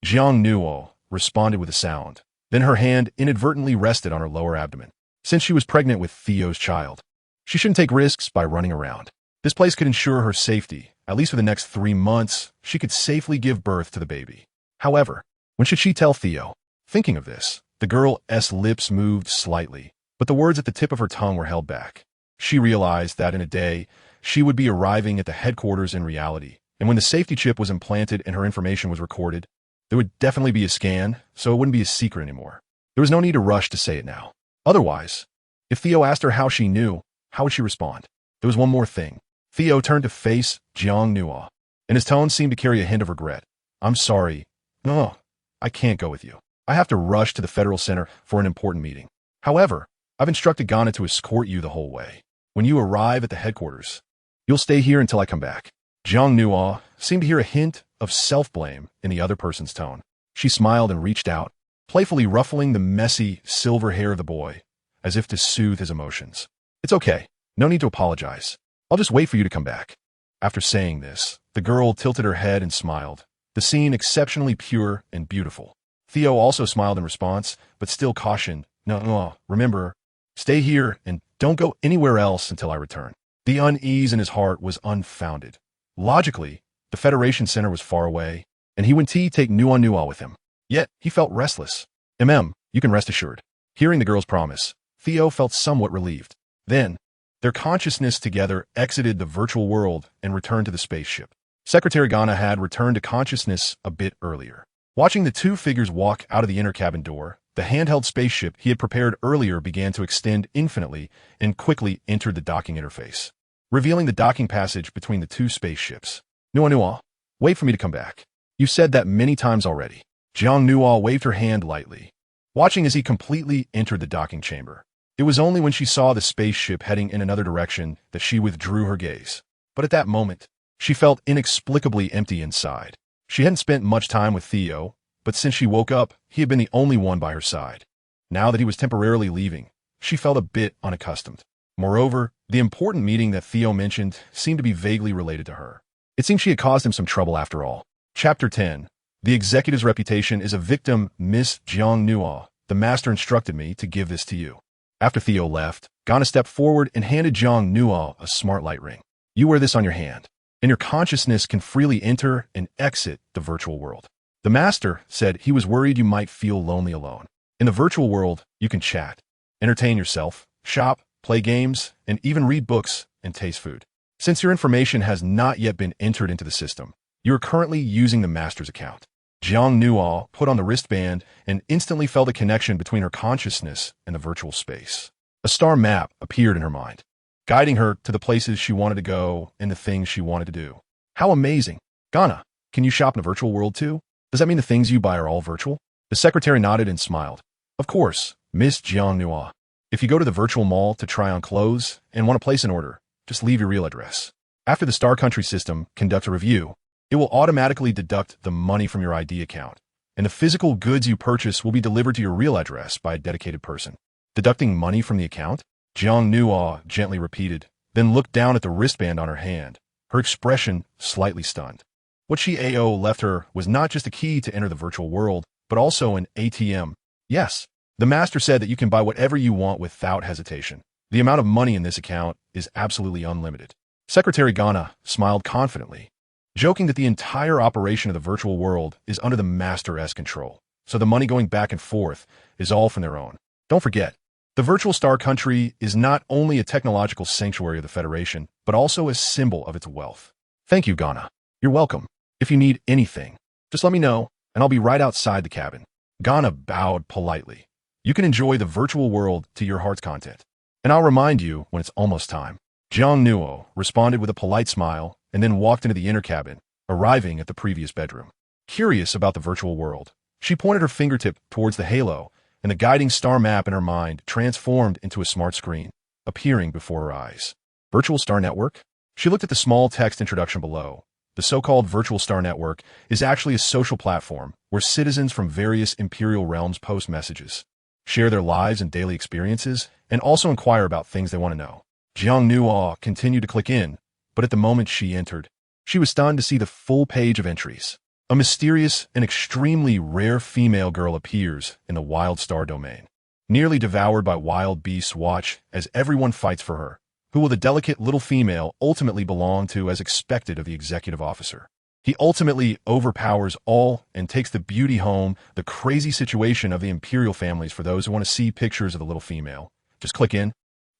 Jiang Nuo responded with a sound. Then her hand inadvertently rested on her lower abdomen. Since she was pregnant with Theo's child, she shouldn't take risks by running around. This place could ensure her safety. At least for the next 3 months, she could safely give birth to the baby. However, when should she tell Theo? Thinking of this, the girl's lips moved slightly, but the words at the tip of her tongue were held back. She realized that in a day, she would be arriving at the headquarters in reality, and when the safety chip was implanted and her information was recorded, there would definitely be a scan, so it wouldn't be a secret anymore. There was no need to rush to say it now. Otherwise, if Theo asked her how she knew, how would she respond? There was one more thing. Theo turned to face Jiang Nua, and his tone seemed to carry a hint of regret. "I'm sorry. No, I can't go with you. I have to rush to the Federal Center for an important meeting. However, I've instructed Ghana to escort you the whole way. When you arrive at the headquarters, you'll stay here until I come back." Jiang Nua seemed to hear a hint of self-blame in the other person's tone. She smiled and reached out, playfully ruffling the messy silver hair of the boy, as if to soothe his emotions. "It's okay. No need to apologize. I'll just wait for you to come back." After saying this, the girl tilted her head and smiled, the scene exceptionally pure and beautiful. Theo also smiled in response, but still cautioned, No, remember, stay here and don't go anywhere else until I return." The unease in his heart was unfounded. Logically, the Federation Center was far away, and he would take Nua with him. Yet, he felt restless. You can rest assured." Hearing the girl's promise, Theo felt somewhat relieved. Then, their consciousness together exited the virtual world and returned to the spaceship. Secretary Ghana had returned to consciousness a bit earlier. Watching the two figures walk out of the inner cabin door, the handheld spaceship he had prepared earlier began to extend infinitely and quickly entered the docking interface, revealing the docking passage between the two spaceships. Nua, wait for me to come back. You said that many times already." Jiang Nua waved her hand lightly, watching as he completely entered the docking chamber. It was only when she saw the spaceship heading in another direction that she withdrew her gaze. But at that moment, she felt inexplicably empty inside. She hadn't spent much time with Theo, but since she woke up, he had been the only one by her side. Now that he was temporarily leaving, she felt a bit unaccustomed. Moreover, the important meeting that Theo mentioned seemed to be vaguely related to her. It seemed she had caused him some trouble after all. Chapter 10. The executive's reputation is a victim, Miss Jiang Nua. The master instructed me to give this to you. After Theo left, Ghana stepped forward and handed Jiang Nua a smart light ring. "You wear this on your hand, and your consciousness can freely enter and exit the virtual world." The master said he was worried you might feel lonely alone. In the virtual world, you can chat, entertain yourself, shop, play games, and even read books and taste food. Since your information has not yet been entered into the system, you are currently using the master's account. Jiang Nua put on the wristband and instantly felt a connection between her consciousness and the virtual space. A star map appeared in her mind, guiding her to the places she wanted to go and the things she wanted to do. How amazing! Ghana, can you shop in a virtual world too? Does that mean the things you buy are all virtual? The secretary nodded and smiled. Of course, Miss Jiang Nua. If you go to the virtual mall to try on clothes and want to place an order, just leave your real address. After the Star Country system conducts a review, it will automatically deduct the money from your ID account, and the physical goods you purchase will be delivered to your real address by a dedicated person. Deducting money from the account? Jiang Nua gently repeated, then looked down at the wristband on her hand, her expression slightly stunned. What Xiao left her was not just a key to enter the virtual world, but also an ATM. Yes, the master said that you can buy whatever you want without hesitation. The amount of money in this account is absolutely unlimited. Secretary Ghana smiled confidently, joking that the entire operation of the virtual world is under the master's control, so the money going back and forth is all from their own. Don't forget, the virtual Star Country is not only a technological sanctuary of the Federation, but also a symbol of its wealth. Thank you, Ghana. You're welcome. If you need anything, just let me know, and I'll be right outside the cabin. Ghana bowed politely. You can enjoy the virtual world to your heart's content, and I'll remind you when it's almost time. Jiang Nuo responded with a polite smile and then walked into the inner cabin, arriving at the previous bedroom. Curious about the virtual world, she pointed her fingertip towards the halo, and the guiding star map in her mind transformed into a smart screen, appearing before her eyes. Virtual Star Network? She looked at the small text introduction below. The so-called Virtual Star Network is actually a social platform where citizens from various imperial realms post messages, share their lives and daily experiences, and also inquire about things they want to know. Jiang Nuo continued to click in, but at the moment she entered, she was stunned to see the full page of entries. A mysterious and extremely rare female girl appears in the wild star domain. Nearly devoured by wild beasts, watch as everyone fights for her. Who will the delicate little female ultimately belong to as expected of the executive officer? He ultimately overpowers all and takes the beauty home. The crazy situation of the imperial families for those who want to see pictures of the little female. Just click in.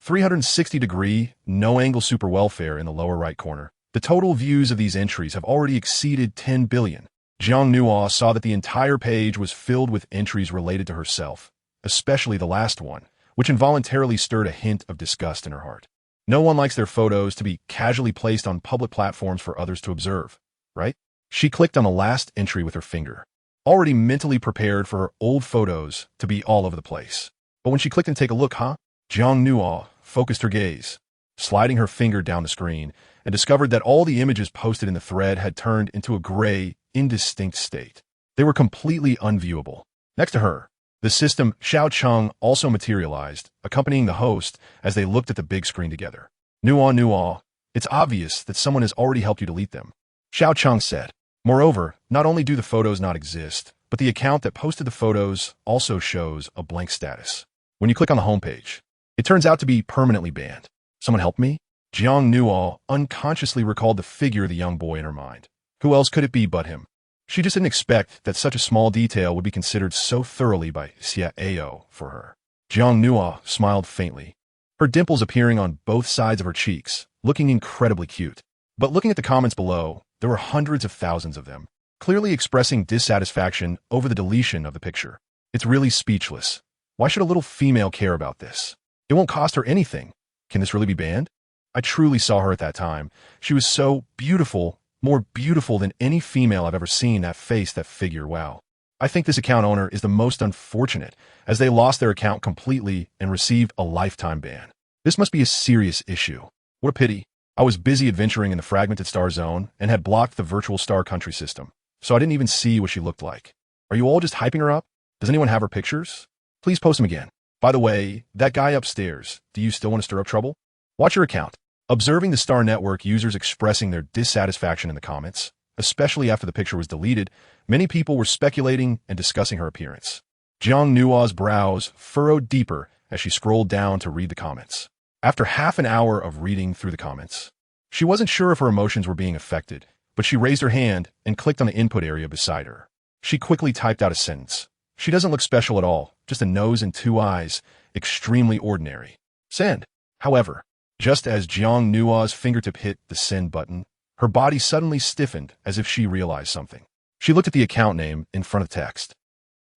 360-degree, no-angle super welfare in the lower right corner. The total views of these entries have already exceeded 10 billion. Jiang Nuo saw that the entire page was filled with entries related to herself, especially the last one, which involuntarily stirred a hint of disgust in her heart. No one likes their photos to be casually placed on public platforms for others to observe, right? She clicked on the last entry with her finger, already mentally prepared for her old photos to be all over the place. But when she clicked and take a look, Jiang Nuo focused her gaze, sliding her finger down the screen, and discovered that all the images posted in the thread had turned into a gray, indistinct state. They were completely unviewable. Next to her, the system Xiao Cheng also materialized, accompanying the host as they looked at the big screen together. Nuo, it's obvious that someone has already helped you delete them, Xiao Cheng said. Moreover, not only do the photos not exist, but the account that posted the photos also shows a blank status. When you click on the homepage, it turns out to be permanently banned. Someone help me? Jiang Nuo unconsciously recalled the figure of the young boy in her mind. Who else could it be but him? She just didn't expect that such a small detail would be considered so thoroughly by Xia Ao for her. Jiang Nuo smiled faintly, her dimples appearing on both sides of her cheeks, looking incredibly cute. But looking at the comments below, there were hundreds of thousands of them, clearly expressing dissatisfaction over the deletion of the picture. It's really speechless. Why should a little female care about this? It won't cost her anything. Can this really be banned? I truly saw her at that time. She was so beautiful, more beautiful than any female I've ever seen. That face, that figure, wow. I think this account owner is the most unfortunate, as they lost their account completely and received a lifetime ban. This must be a serious issue. What a pity. I was busy adventuring in the fragmented star zone and had blocked the virtual star country system, so I didn't even see what she looked like. Are you all just hyping her up? Does anyone have her pictures? Please post them again. By the way, that guy upstairs, do you still want to stir up trouble? Watch your account. Observing the Star Network users expressing their dissatisfaction in the comments, especially after the picture was deleted, many people were speculating and discussing her appearance. Jiang Nuo's brows furrowed deeper as she scrolled down to read the comments. After half an hour of reading through the comments, she wasn't sure if her emotions were being affected, but she raised her hand and clicked on the input area beside her. She quickly typed out a sentence. She doesn't look special at all, just a nose and 2 eyes, extremely ordinary. Send. However, just as Jiang Nuo's fingertip hit the send button, her body suddenly stiffened as if she realized something. She looked at the account name in front of the text.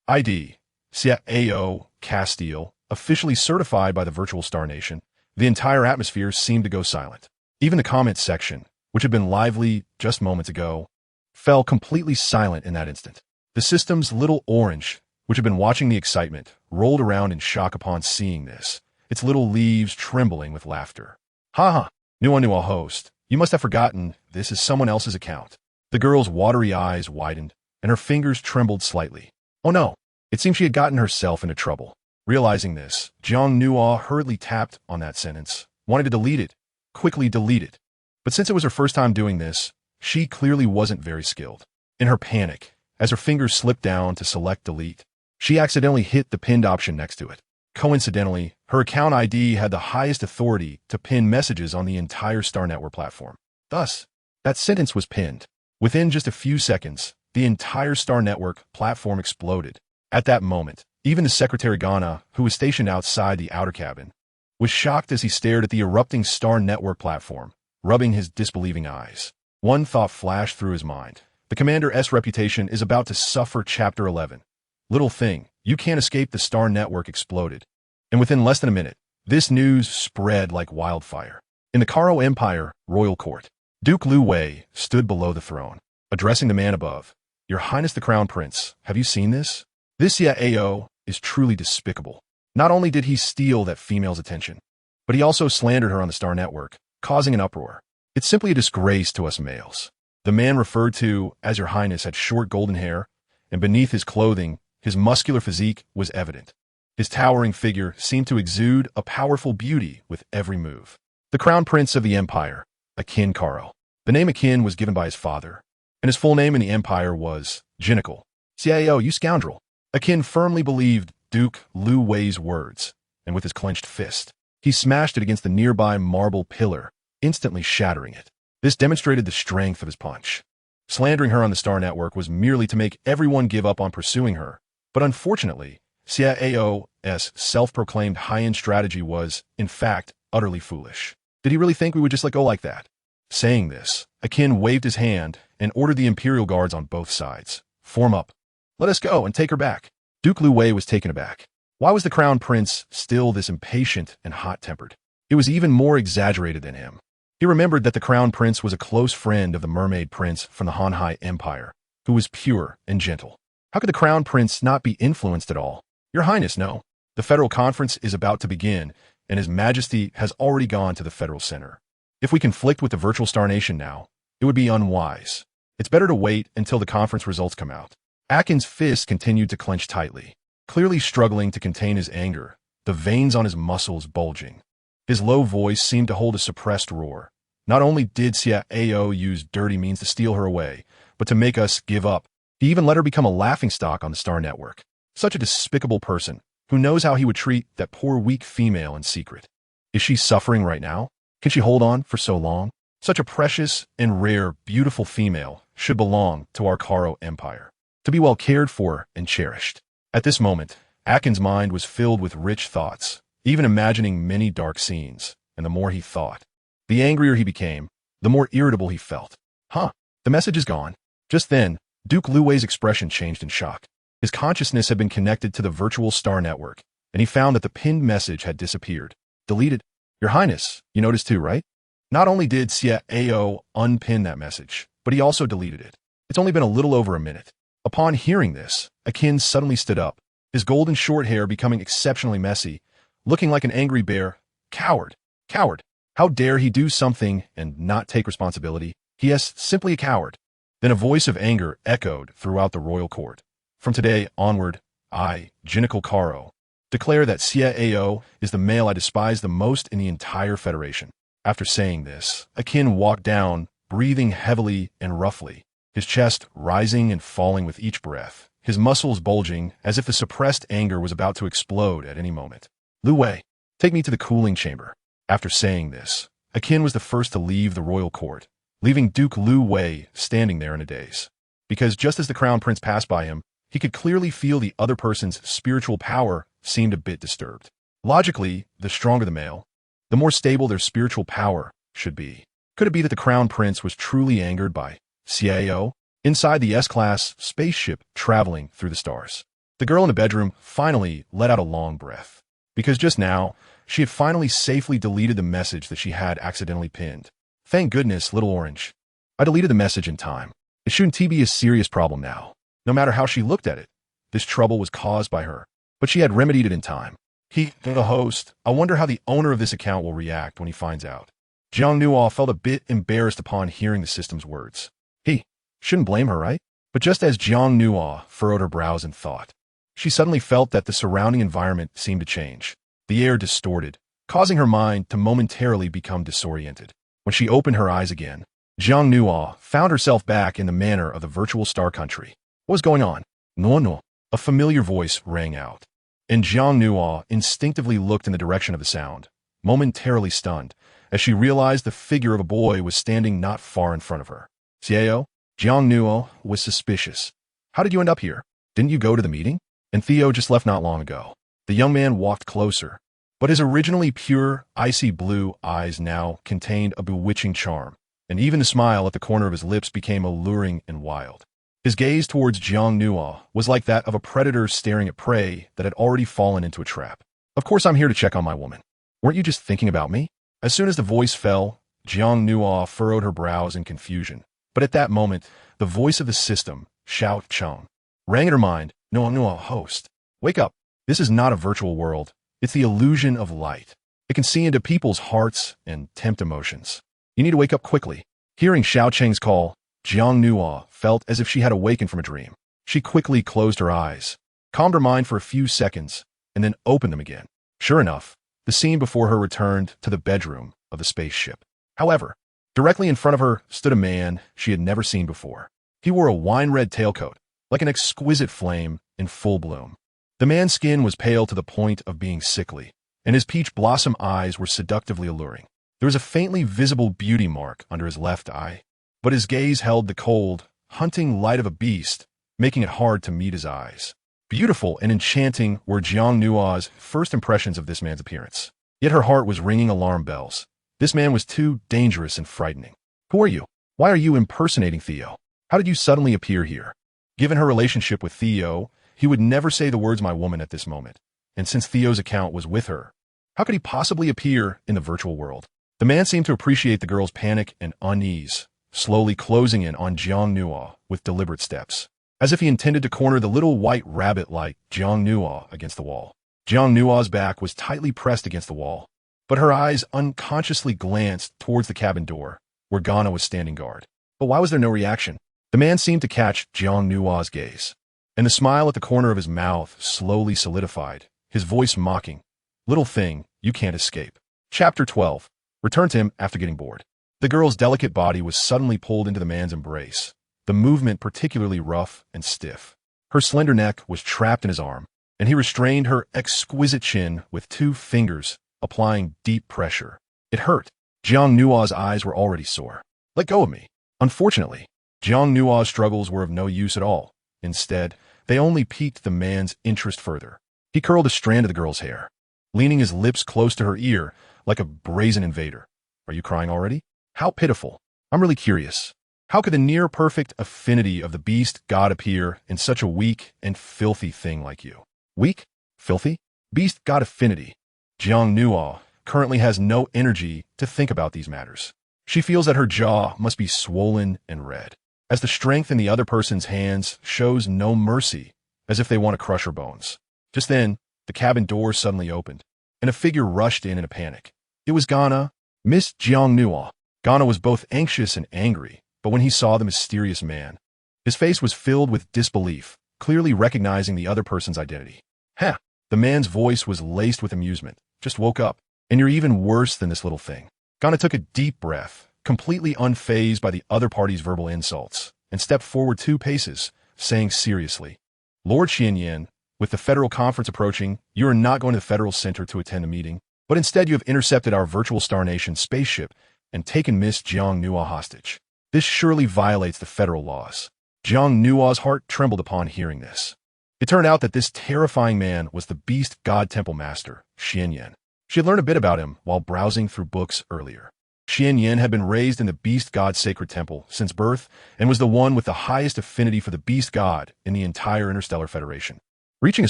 ID, Xia Ao Castile, officially certified by the Virtual Star Nation. The entire atmosphere seemed to go silent. Even the comments section, which had been lively just moments ago, fell completely silent in that instant. The system's little orange, which had been watching the excitement, rolled around in shock upon seeing this, its little leaves trembling with laughter. Ha! Nuo host, you must have forgotten this is someone else's account. The girl's watery eyes widened, and her fingers trembled slightly. Oh no, it seemed she had gotten herself into trouble. Realizing this, Jiang Nuo hurriedly tapped on that sentence, wanting to delete it, quickly delete it. But since it was her first time doing this, she clearly wasn't very skilled. In her panic, as her fingers slipped down to select delete, she accidentally hit the pinned option next to it. Coincidentally, her account ID had the highest authority to pin messages on the entire Star Network platform. Thus, that sentence was pinned. Within just a few seconds, the entire Star Network platform exploded. At that moment, even the Secretary Ghana, who was stationed outside the outer cabin, was shocked as he stared at the erupting Star Network platform, rubbing his disbelieving eyes. One thought flashed through his mind. The commander's reputation is about to suffer. Chapter 11. Little thing, you can't escape. The star network exploded. And within less than a minute, this news spread like wildfire. In the Karo Empire royal court, Duke Lu Wei stood below the throne, addressing the man above. Your Highness the Crown Prince, have you seen this? This Yao is truly despicable. Not only did he steal that female's attention, but he also slandered her on the star network, causing an uproar. It's simply a disgrace to us males. The man referred to as Your Highness had short golden hair, and beneath his clothing, his muscular physique was evident. His towering figure seemed to exude a powerful beauty with every move. The Crown Prince of the Empire, Akin Karo. The name Akin was given by his father, and his full name in the Empire was Jinical. Xiao, you scoundrel. Akin firmly believed Duke Lu Wei's words, and with his clenched fist, he smashed it against the nearby marble pillar, instantly shattering it. This demonstrated the strength of his punch. Slandering her on the star network was merely to make everyone give up on pursuing her, but unfortunately, Xiao's self-proclaimed high-end strategy was, in fact, utterly foolish. Did he really think we would just let go like that? Saying this, Akin waved his hand and ordered the Imperial Guards on both sides. Form up. Let us go and take her back. Duke Lu Wei was taken aback. Why was the Crown Prince still this impatient and hot-tempered? It was even more exaggerated than him. He remembered that the Crown Prince was a close friend of the Mermaid Prince from the Hanhai Empire, who was pure and gentle. How could the Crown Prince not be influenced at all? Your Highness, no. The Federal Conference is about to begin, and His Majesty has already gone to the Federal Center. If we conflict with the virtual Star Nation now, it would be unwise. It's better to wait until the conference results come out. Akin's fist continued to clench tightly, clearly struggling to contain his anger, the veins on his muscles bulging. His low voice seemed to hold a suppressed roar. Not only did Xiao use dirty means to steal her away, but to make us give up. He even let her become a laughingstock on the Star Network. Such a despicable person. Who knows how he would treat that poor weak female in secret? Is she suffering right now? Can she hold on for so long? Such a precious and rare, beautiful female should belong to our Karo Empire, to be well cared for and cherished. At this moment, Akin's mind was filled with rich thoughts, even imagining many dark scenes, and the more he thought, the angrier he became, the more irritable he felt. The message is gone. Just then, Duke Lu Wei's expression changed in shock. His consciousness had been connected to the virtual star network, and he found that the pinned message had disappeared. Deleted. Your Highness, you noticed too, right? Not only did Xiao unpin that message, but he also deleted it. It's only been a little over a minute. Upon hearing this, Akin suddenly stood up, his golden short hair becoming exceptionally messy, looking like an angry bear. Coward. Coward. How dare he do something and not take responsibility? He is simply a coward. Then a voice of anger echoed throughout the royal court. From today onward, I, Jinical Karo, declare that Xiao is the male I despise the most in the entire Federation. After saying this, Akin walked down, breathing heavily and roughly, his chest rising and falling with each breath, his muscles bulging as if the suppressed anger was about to explode at any moment. Lu Wei, take me to the cooling chamber. After saying this, Akin was the first to leave the royal court, leaving Duke Lu Wei standing there in a daze. Because just as the Crown Prince passed by him, he could clearly feel the other person's spiritual power seemed a bit disturbed. Logically, the stronger the male, the more stable their spiritual power should be. Could it be that the Crown Prince was truly angered by Xiao inside the S-class spaceship traveling through the stars? The girl in the bedroom finally let out a long breath, because just now, she had finally safely deleted the message that she had accidentally pinned. Thank goodness, little orange. I deleted the message in time. It shouldn't be a serious problem now. No matter how she looked at it, this trouble was caused by her, but she had remedied it in time. The host, I wonder how the owner of this account will react when he finds out. Jiang Nuo felt a bit embarrassed upon hearing the system's words. He shouldn't blame her, right? But just as Jiang Nuo furrowed her brows in thought, she suddenly felt that the surrounding environment seemed to change. The air distorted, causing her mind to momentarily become disoriented. When she opened her eyes again, Jiang Nuo found herself back in the manor of the virtual star country. What was going on? No. A familiar voice rang out, and Jiang Nuo instinctively looked in the direction of the sound, momentarily stunned, as she realized the figure of a boy was standing not far in front of her. Xiao? Jiang Nuo was suspicious. How did you end up here? Didn't you go to the meeting? And Theo just left not long ago. The young man walked closer, but his originally pure, icy blue eyes now contained a bewitching charm. and even the smile at the corner of his lips became alluring and wild. His gaze towards Jiang Nua was like that of a predator staring at prey that had already fallen into a trap. Of course I'm here to check on my woman. Weren't you just thinking about me? As soon as the voice fell, Jiang Nua furrowed her brows in confusion. But at that moment, the voice of the system, Xiao Cheng, rang in her mind. Nua, host. Wake up. This is not a virtual world. It's the illusion of light. It can see into people's hearts and tempt emotions. You need to wake up quickly. Hearing Xiao Cheng's call, Jiang Nua felt as if she had awakened from a dream. She quickly closed her eyes, calmed her mind for a few seconds, and then opened them again. Sure enough, the scene before her returned to the bedroom of the spaceship. However, directly in front of her stood a man she had never seen before. He wore a wine-red tailcoat, like an exquisite flame in full bloom. The man's skin was pale to the point of being sickly, and his peach blossom eyes were seductively alluring. There was a faintly visible beauty mark under his left eye, but his gaze held the cold, hunting light of a beast, making it hard to meet his eyes. Beautiful and enchanting were Jiang Nua's first impressions of this man's appearance. Yet her heart was ringing alarm bells. This man was too dangerous and frightening. Who are you? Why are you impersonating Theo? How did you suddenly appear here? Given her relationship with Theo, he would never say the words "my woman" at this moment. And since Theo's account was with her, how could he possibly appear in the virtual world? The man seemed to appreciate the girl's panic and unease, slowly closing in on Jiang Nua with deliberate steps, as if he intended to corner the little white rabbit like Jiang Nua against the wall. Jiang Nua's back was tightly pressed against the wall, but her eyes unconsciously glanced towards the cabin door, where Ghana was standing guard. But why was there no reaction? The man seemed to catch Jiang Nua's gaze, and the smile at the corner of his mouth slowly solidified, his voice mocking. Little thing, you can't escape. Chapter 12. Return to him after getting bored. The girl's delicate body was suddenly pulled into the man's embrace, the movement particularly rough and stiff. Her slender neck was trapped in his arm, and he restrained her exquisite chin with 2 fingers, applying deep pressure. It hurt. Jiang Nua's eyes were already sore. Let go of me. Unfortunately, Jiang Nua's struggles were of no use at all. Instead, they only piqued the man's interest further. He curled a strand of the girl's hair, leaning his lips close to her ear like a brazen invader. Are you crying already? How pitiful. I'm really curious. How could the near-perfect affinity of the beast god appear in such a weak and filthy thing like you? Weak? Filthy? Beast god affinity. Jiang Nua currently has no energy to think about these matters. She feels that her jaw must be swollen and red, as the strength in the other person's hands shows no mercy, as if they want to crush her bones. Just then, the cabin door suddenly opened, and a figure rushed in a panic. It was Ghana, Miss Jiang Nua. Ghana was both anxious and angry, but when he saw the mysterious man, his face was filled with disbelief, clearly recognizing the other person's identity. Ha! The man's voice was laced with amusement. Just woke up, and you're even worse than this little thing. Ghana took a deep breath, completely unfazed by the other party's verbal insults, and stepped forward 2 paces, saying seriously, Lord Xianyan, with the federal conference approaching, you are not going to the federal center to attend a meeting, but instead you have intercepted our virtual Star Nation spaceship and taken Miss Jiang Nua hostage. This surely violates the federal laws. Jiang Nua's heart trembled upon hearing this. It turned out that this terrifying man was the beast god temple master, Xianyan. She had learned a bit about him while browsing through books earlier. Xianyan had been raised in the beast god sacred temple since birth and was the one with the highest affinity for the beast god in the entire Interstellar Federation, reaching a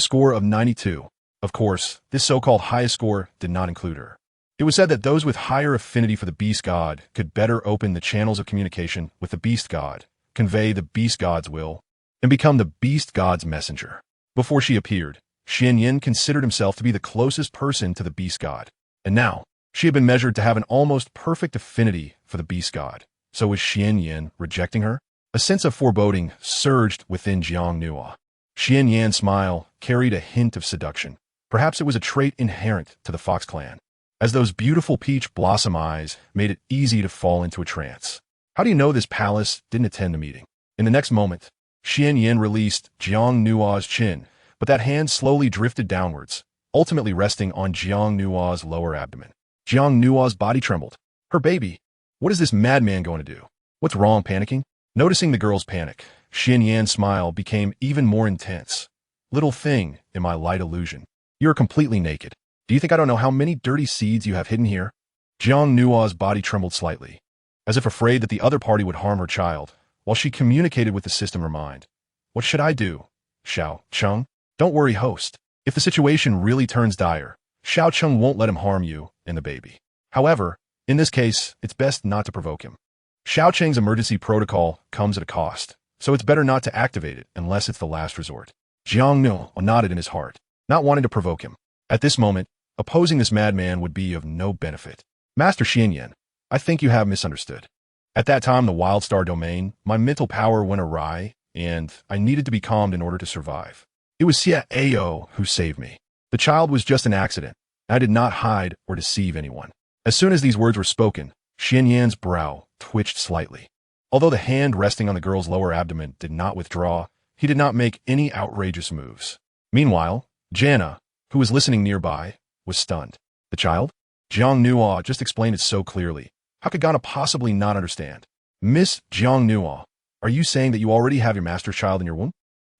score of 92. Of course, this so-called highest score did not include her. It was said that those with higher affinity for the beast god could better open the channels of communication with the beast god, convey the beast god's will, and become the beast god's messenger. Before she appeared, Xianyan considered himself to be the closest person to the beast god, and now she had been measured to have an almost perfect affinity for the beast god. So was Xianyan rejecting her? A sense of foreboding surged within Jiang Nua. Xianyan's smile carried a hint of seduction. Perhaps it was a trait inherent to the Fox clan, as those beautiful peach blossom eyes made it easy to fall into a trance. How do you know this palace didn't attend the meeting? In the next moment, Xianyan released Jiang Nua's chin, but that hand slowly drifted downwards, ultimately resting on Jiang Nua's lower abdomen. Jiang Nua's body trembled. Her baby. What is this madman going to do? What's wrong, panicking? Noticing the girl's panic, Xianyan's smile became even more intense. Little thing in my light illusion. You're completely naked. Do you think I don't know how many dirty seeds you have hidden here? Jiang Nua's body trembled slightly. as if afraid that the other party would harm her child, while she communicated with the system in her mind. What should I do? Xiao Cheng? Don't worry, host. If the situation really turns dire, Xiao Cheng won't let him harm you and the baby. However, in this case, it's best not to provoke him. Xiao Cheng's emergency protocol comes at a cost, so it's better not to activate it unless it's the last resort. Jiang Nu nodded in his heart, not wanting to provoke him. At this moment, opposing this madman would be of no benefit. Master Xianyan, I think you have misunderstood. At that time, the wild star domain, my mental power went awry, and I needed to be calmed in order to survive. It was Xia Ao who saved me. The child was just an accident. I did not hide or deceive anyone. As soon as these words were spoken, Xianyan's brow twitched slightly. Although the hand resting on the girl's lower abdomen did not withdraw, he did not make any outrageous moves. Meanwhile, Jana, who was listening nearby, was stunned. The child? Jiang Nuo just explained it so clearly. How could Ghana possibly not understand? Miss Jiang Nuo, are you saying that you already have your master's child in your womb?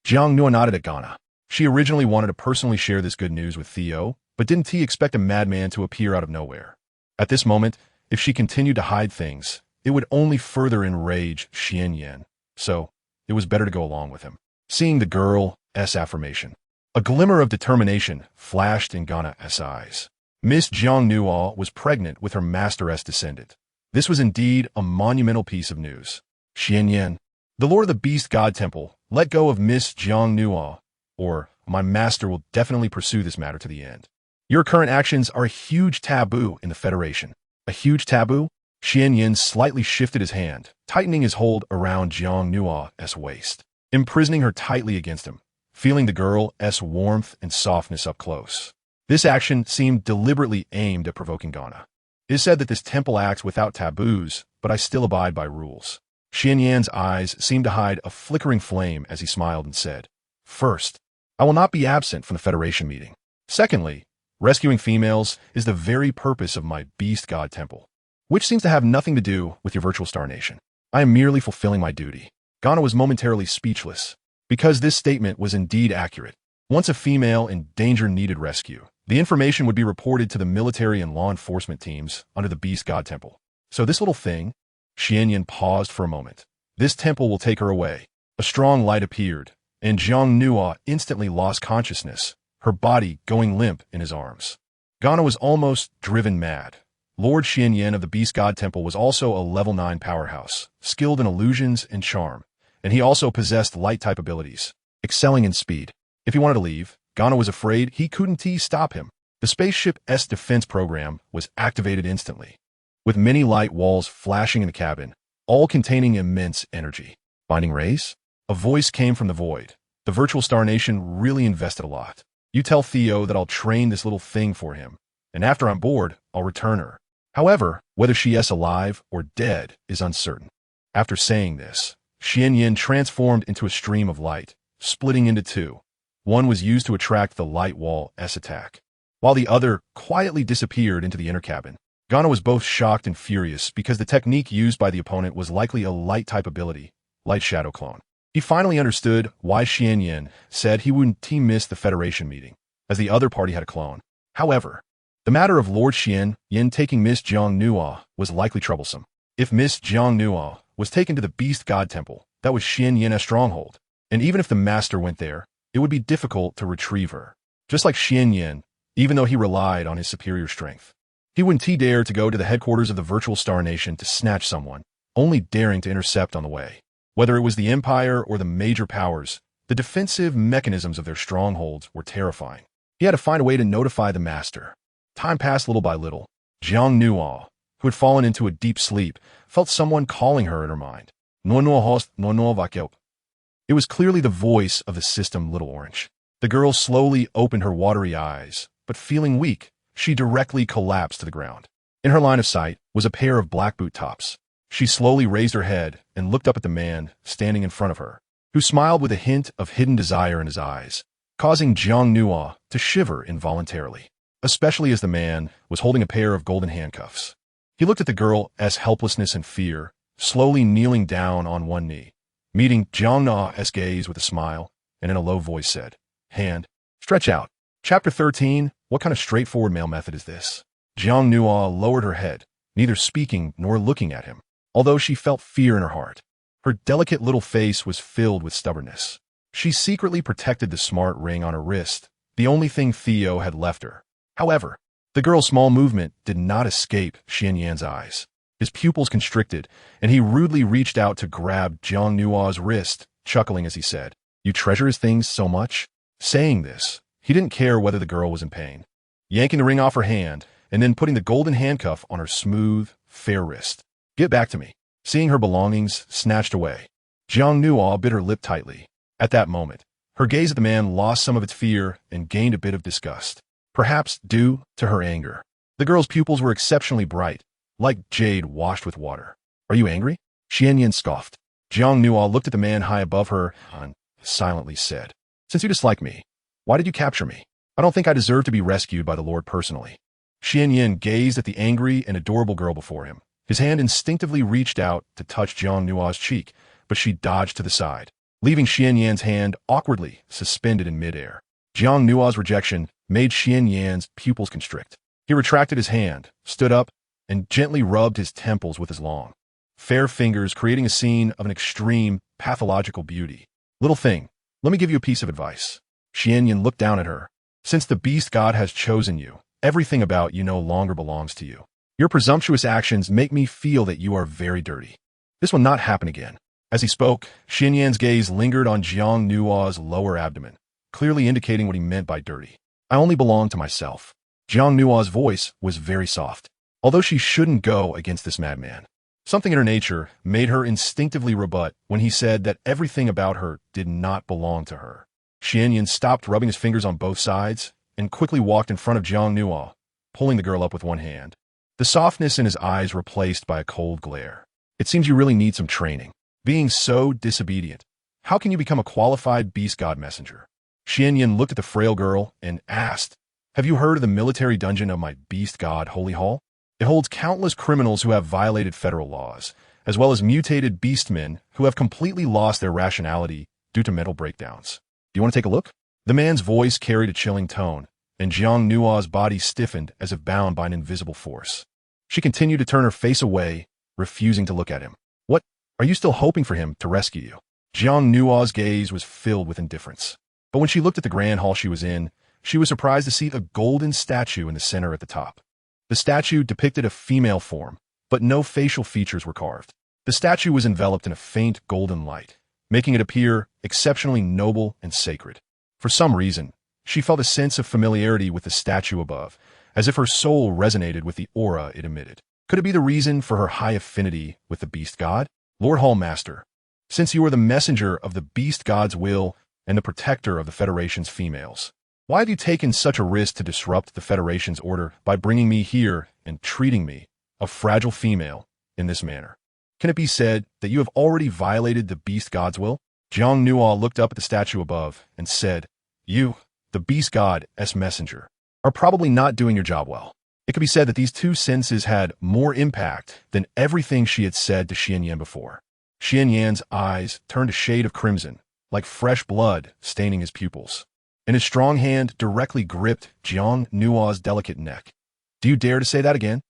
Jiang Nuo nodded at Ghana. She originally wanted to personally share this good news with Theo, but didn't he expect a madman to appear out of nowhere? At this moment, if she continued to hide things, it would only further enrage Xianyan, so it was better to go along with him. Seeing the girl's affirmation, a glimmer of determination flashed in Ghana's eyes. Miss Jiang Nuo was pregnant with her master's descendant. This was indeed a monumental piece of news. Xianyan, the Lord of the Beast God Temple, let go of Miss Jiang Nuo, or my master will definitely pursue this matter to the end. Your current actions are a huge taboo in the Federation. A huge taboo? Xianyan slightly shifted his hand, tightening his hold around Jiang Nuo's waist, imprisoning her tightly against him, feeling the girl's warmth and softness up close. This action seemed deliberately aimed at provoking Ghana. It is said that this temple acts without taboos, but I still abide by rules. Xianyan's eyes seemed to hide a flickering flame as he smiled and said, First, I will not be absent from the Federation meeting. Secondly, rescuing females is the very purpose of my Beast God Temple, which seems to have nothing to do with your virtual star nation. I am merely fulfilling my duty. Ghana was momentarily speechless, because this statement was indeed accurate. Once a female in danger needed rescue, the information would be reported to the military and law enforcement teams under the Beast God Temple. So this little thing, Xianyan paused for a moment. This temple will take her away. A strong light appeared, and Jiang Nuo instantly lost consciousness, her body going limp in his arms. Ghana was almost driven mad. Lord Xianyan of the Beast God Temple was also a level 9 powerhouse, skilled in illusions and charm, and he also possessed light-type abilities, excelling in speed. If he wanted to leave, Ghana was afraid he couldn't stop him. The spaceship's defense program was activated instantly, with many light walls flashing in the cabin, all containing immense energy. Binding rays? A voice came from the void. The virtual star nation really invested a lot. You tell Theo that I'll train this little thing for him, and after I'm bored, I'll return her. However, whether she is alive or dead is uncertain. After saying this, Xianyan transformed into a stream of light, splitting into two. One was used to attract the light wall's attack, while the other quietly disappeared into the inner cabin. Ghana was both shocked and furious because the technique used by the opponent was likely a light-type ability, light shadow clone. He finally understood why Xianyan said he wouldn't miss the Federation meeting, as the other party had a clone. However, the matter of Lord Xianyan taking Miss Jiang Nuo was likely troublesome. If Miss Jiang Nuo was taken to the Beast God Temple, that was Xianyan's stronghold, and even if the master went there, it would be difficult to retrieve her. Just like Xianyan, even though he relied on his superior strength, he wouldn't dare to go to the headquarters of the Virtual Star Nation to snatch someone, only daring to intercept on the way. Whether it was the Empire or the major powers, the defensive mechanisms of their strongholds were terrifying. He had to find a way to notify the master. Time passed little by little. Jiang Nuo, who had fallen into a deep sleep, felt someone calling her in her mind. No host, no vakelp. It was clearly the voice of the system Little Orange. The girl slowly opened her watery eyes, but feeling weak, she directly collapsed to the ground. In her line of sight was a pair of black boot tops. She slowly raised her head and looked up at the man standing in front of her, who smiled with a hint of hidden desire in his eyes, causing Jiang Nuo to shiver involuntarily, especially as the man was holding a pair of golden handcuffs. He looked at the girl's helplessness and fear, slowly kneeling down on one knee, meeting Jiang Nuo's gaze with a smile, and in a low voice said, Hand, stretch out. Chapter 13, what kind of straightforward male method is this? Jiang Nuo lowered her head, neither speaking nor looking at him. although she felt fear in her heart. Her delicate little face was filled with stubbornness. She secretly protected the smart ring on her wrist, the only thing Theo had left her. However, the girl's small movement did not escape Xianyan's eyes. His pupils constricted, and he rudely reached out to grab Jiang Nua's wrist, chuckling as he said, "You treasure his things so much?" Saying this, he didn't care whether the girl was in pain. Yanking the ring off her hand, and then putting the golden handcuff on her smooth, fair wrist. "Get back to me." Seeing her belongings snatched away, Jiang Nua bit her lip tightly. At that moment, her gaze at the man lost some of its fear and gained a bit of disgust, perhaps due to her anger. The girl's pupils were exceptionally bright, like jade washed with water. "Are you angry?" Xianyan scoffed. Jiang Nua looked at the man high above her and silently said, "Since you dislike me, why did you capture me? I don't think I deserve to be rescued by the Lord personally." Xianyan gazed at the angry and adorable girl before him. His hand instinctively reached out to touch Jiang Nua's cheek, but she dodged to the side, leaving Xianyan's hand awkwardly suspended in midair. Jiang Nua's rejection made Xianyan's pupils constrict. He retracted his hand, stood up, and gently rubbed his temples with his long, fair fingers, creating a scene of an extreme, pathological beauty. "Little thing, let me give you a piece of advice." Xianyan looked down at her. "Since the beast god has chosen you, everything about you no longer belongs to you. Your presumptuous actions make me feel that you are very dirty. This will not happen again." As he spoke, Xianyan's gaze lingered on Jiang Nua's lower abdomen, clearly indicating what he meant by dirty. "I only belong to myself." Jiang Nua's voice was very soft. Although she shouldn't go against this madman, something in her nature made her instinctively rebut when he said that everything about her did not belong to her. Xianyan stopped rubbing his fingers on both sides and quickly walked in front of Jiang Nua, pulling the girl up with one hand. The softness in his eyes replaced by a cold glare. "It seems you really need some training. Being so disobedient, how can you become a qualified beast god messenger?" Xianyan looked at the frail girl and asked, "Have you heard of the military dungeon of my beast god Holy Hall? It holds countless criminals who have violated federal laws, as well as mutated beastmen who have completely lost their rationality due to mental breakdowns. Do you want to take a look?" The man's voice carried a chilling tone, and Jiang Nua's body stiffened as if bound by an invisible force. She continued to turn her face away, refusing to look at him. "What? Are you still hoping for him to rescue you?" Jiang Nua's gaze was filled with indifference. But when she looked at the grand hall she was in, she was surprised to see the golden statue in the center at the top. The statue depicted a female form, but no facial features were carved. The statue was enveloped in a faint golden light, making it appear exceptionally noble and sacred. For some reason, she felt a sense of familiarity with the statue above, as if her soul resonated with the aura it emitted. Could it be the reason for her high affinity with the beast god? "Lord Hallmaster, since you are the messenger of the beast god's will and the protector of the Federation's females, why have you taken such a risk to disrupt the Federation's order by bringing me here and treating me, a fragile female, in this manner? Can it be said that you have already violated the beast god's will?" Jiang Nua looked up at the statue above and said, "You, the beast god's messenger, are probably not doing your job well." It could be said that these two sentences had more impact than everything she had said to Xianyan before. Xianyan's eyes turned a shade of crimson, like fresh blood staining his pupils, and his strong hand directly gripped Jiang Nua's delicate neck. "Do you dare to say that again?"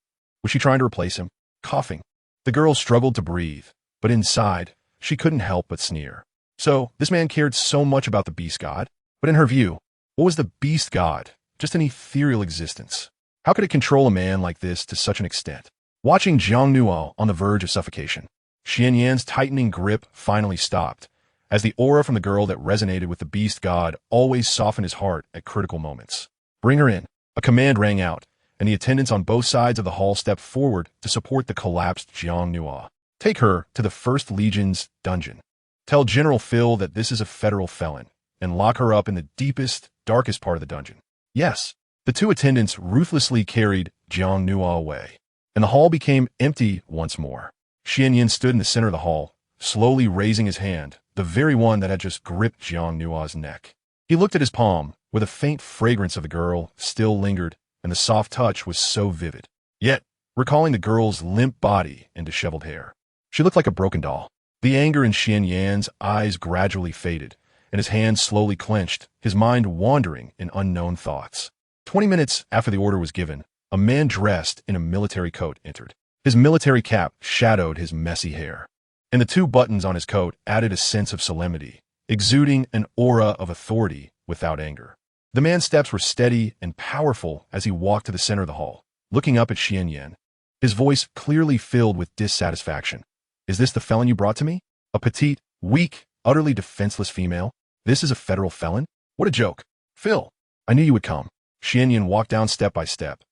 Was she trying to replace him? Coughing, the girl struggled to breathe, but inside, she couldn't help but sneer. So, this man cared so much about the beast god, but in her view, what was the beast god? Just an ethereal existence. How could it control a man like this to such an extent? Watching Jiang Nua on the verge of suffocation, Xianyan's tightening grip finally stopped, as the aura from the girl that resonated with the beast god always softened his heart at critical moments. "Bring her in." A command rang out, and the attendants on both sides of the hall stepped forward to support the collapsed Jiang Nua. "Take her to the First Legion's dungeon. Tell General Phil that this is a federal felon, and lock her up in the deepest, darkest part of the dungeon." "Yes." The two attendants ruthlessly carried Jiang Nua away, and the hall became empty once more. Xianyan stood in the center of the hall, slowly raising his hand, the very one that had just gripped Jiang Nua's neck. He looked at his palm, where the faint fragrance of the girl still lingered, and the soft touch was so vivid. Yet, recalling the girl's limp body and disheveled hair, she looked like a broken doll. The anger in Xianyan's eyes gradually faded, and his hands slowly clenched, his mind wandering in unknown thoughts. 20 minutes after the order was given, a man dressed in a military coat entered. His military cap shadowed his messy hair, and the two buttons on his coat added a sense of solemnity, exuding an aura of authority without anger. The man's steps were steady and powerful as he walked to the center of the hall, looking up at Xianyan, his voice clearly filled with dissatisfaction. "Is this the felon you brought to me? A petite, weak, utterly defenseless female? This is a federal felon? What a joke. Phil, I knew you would come." Xianyan walked down step by step.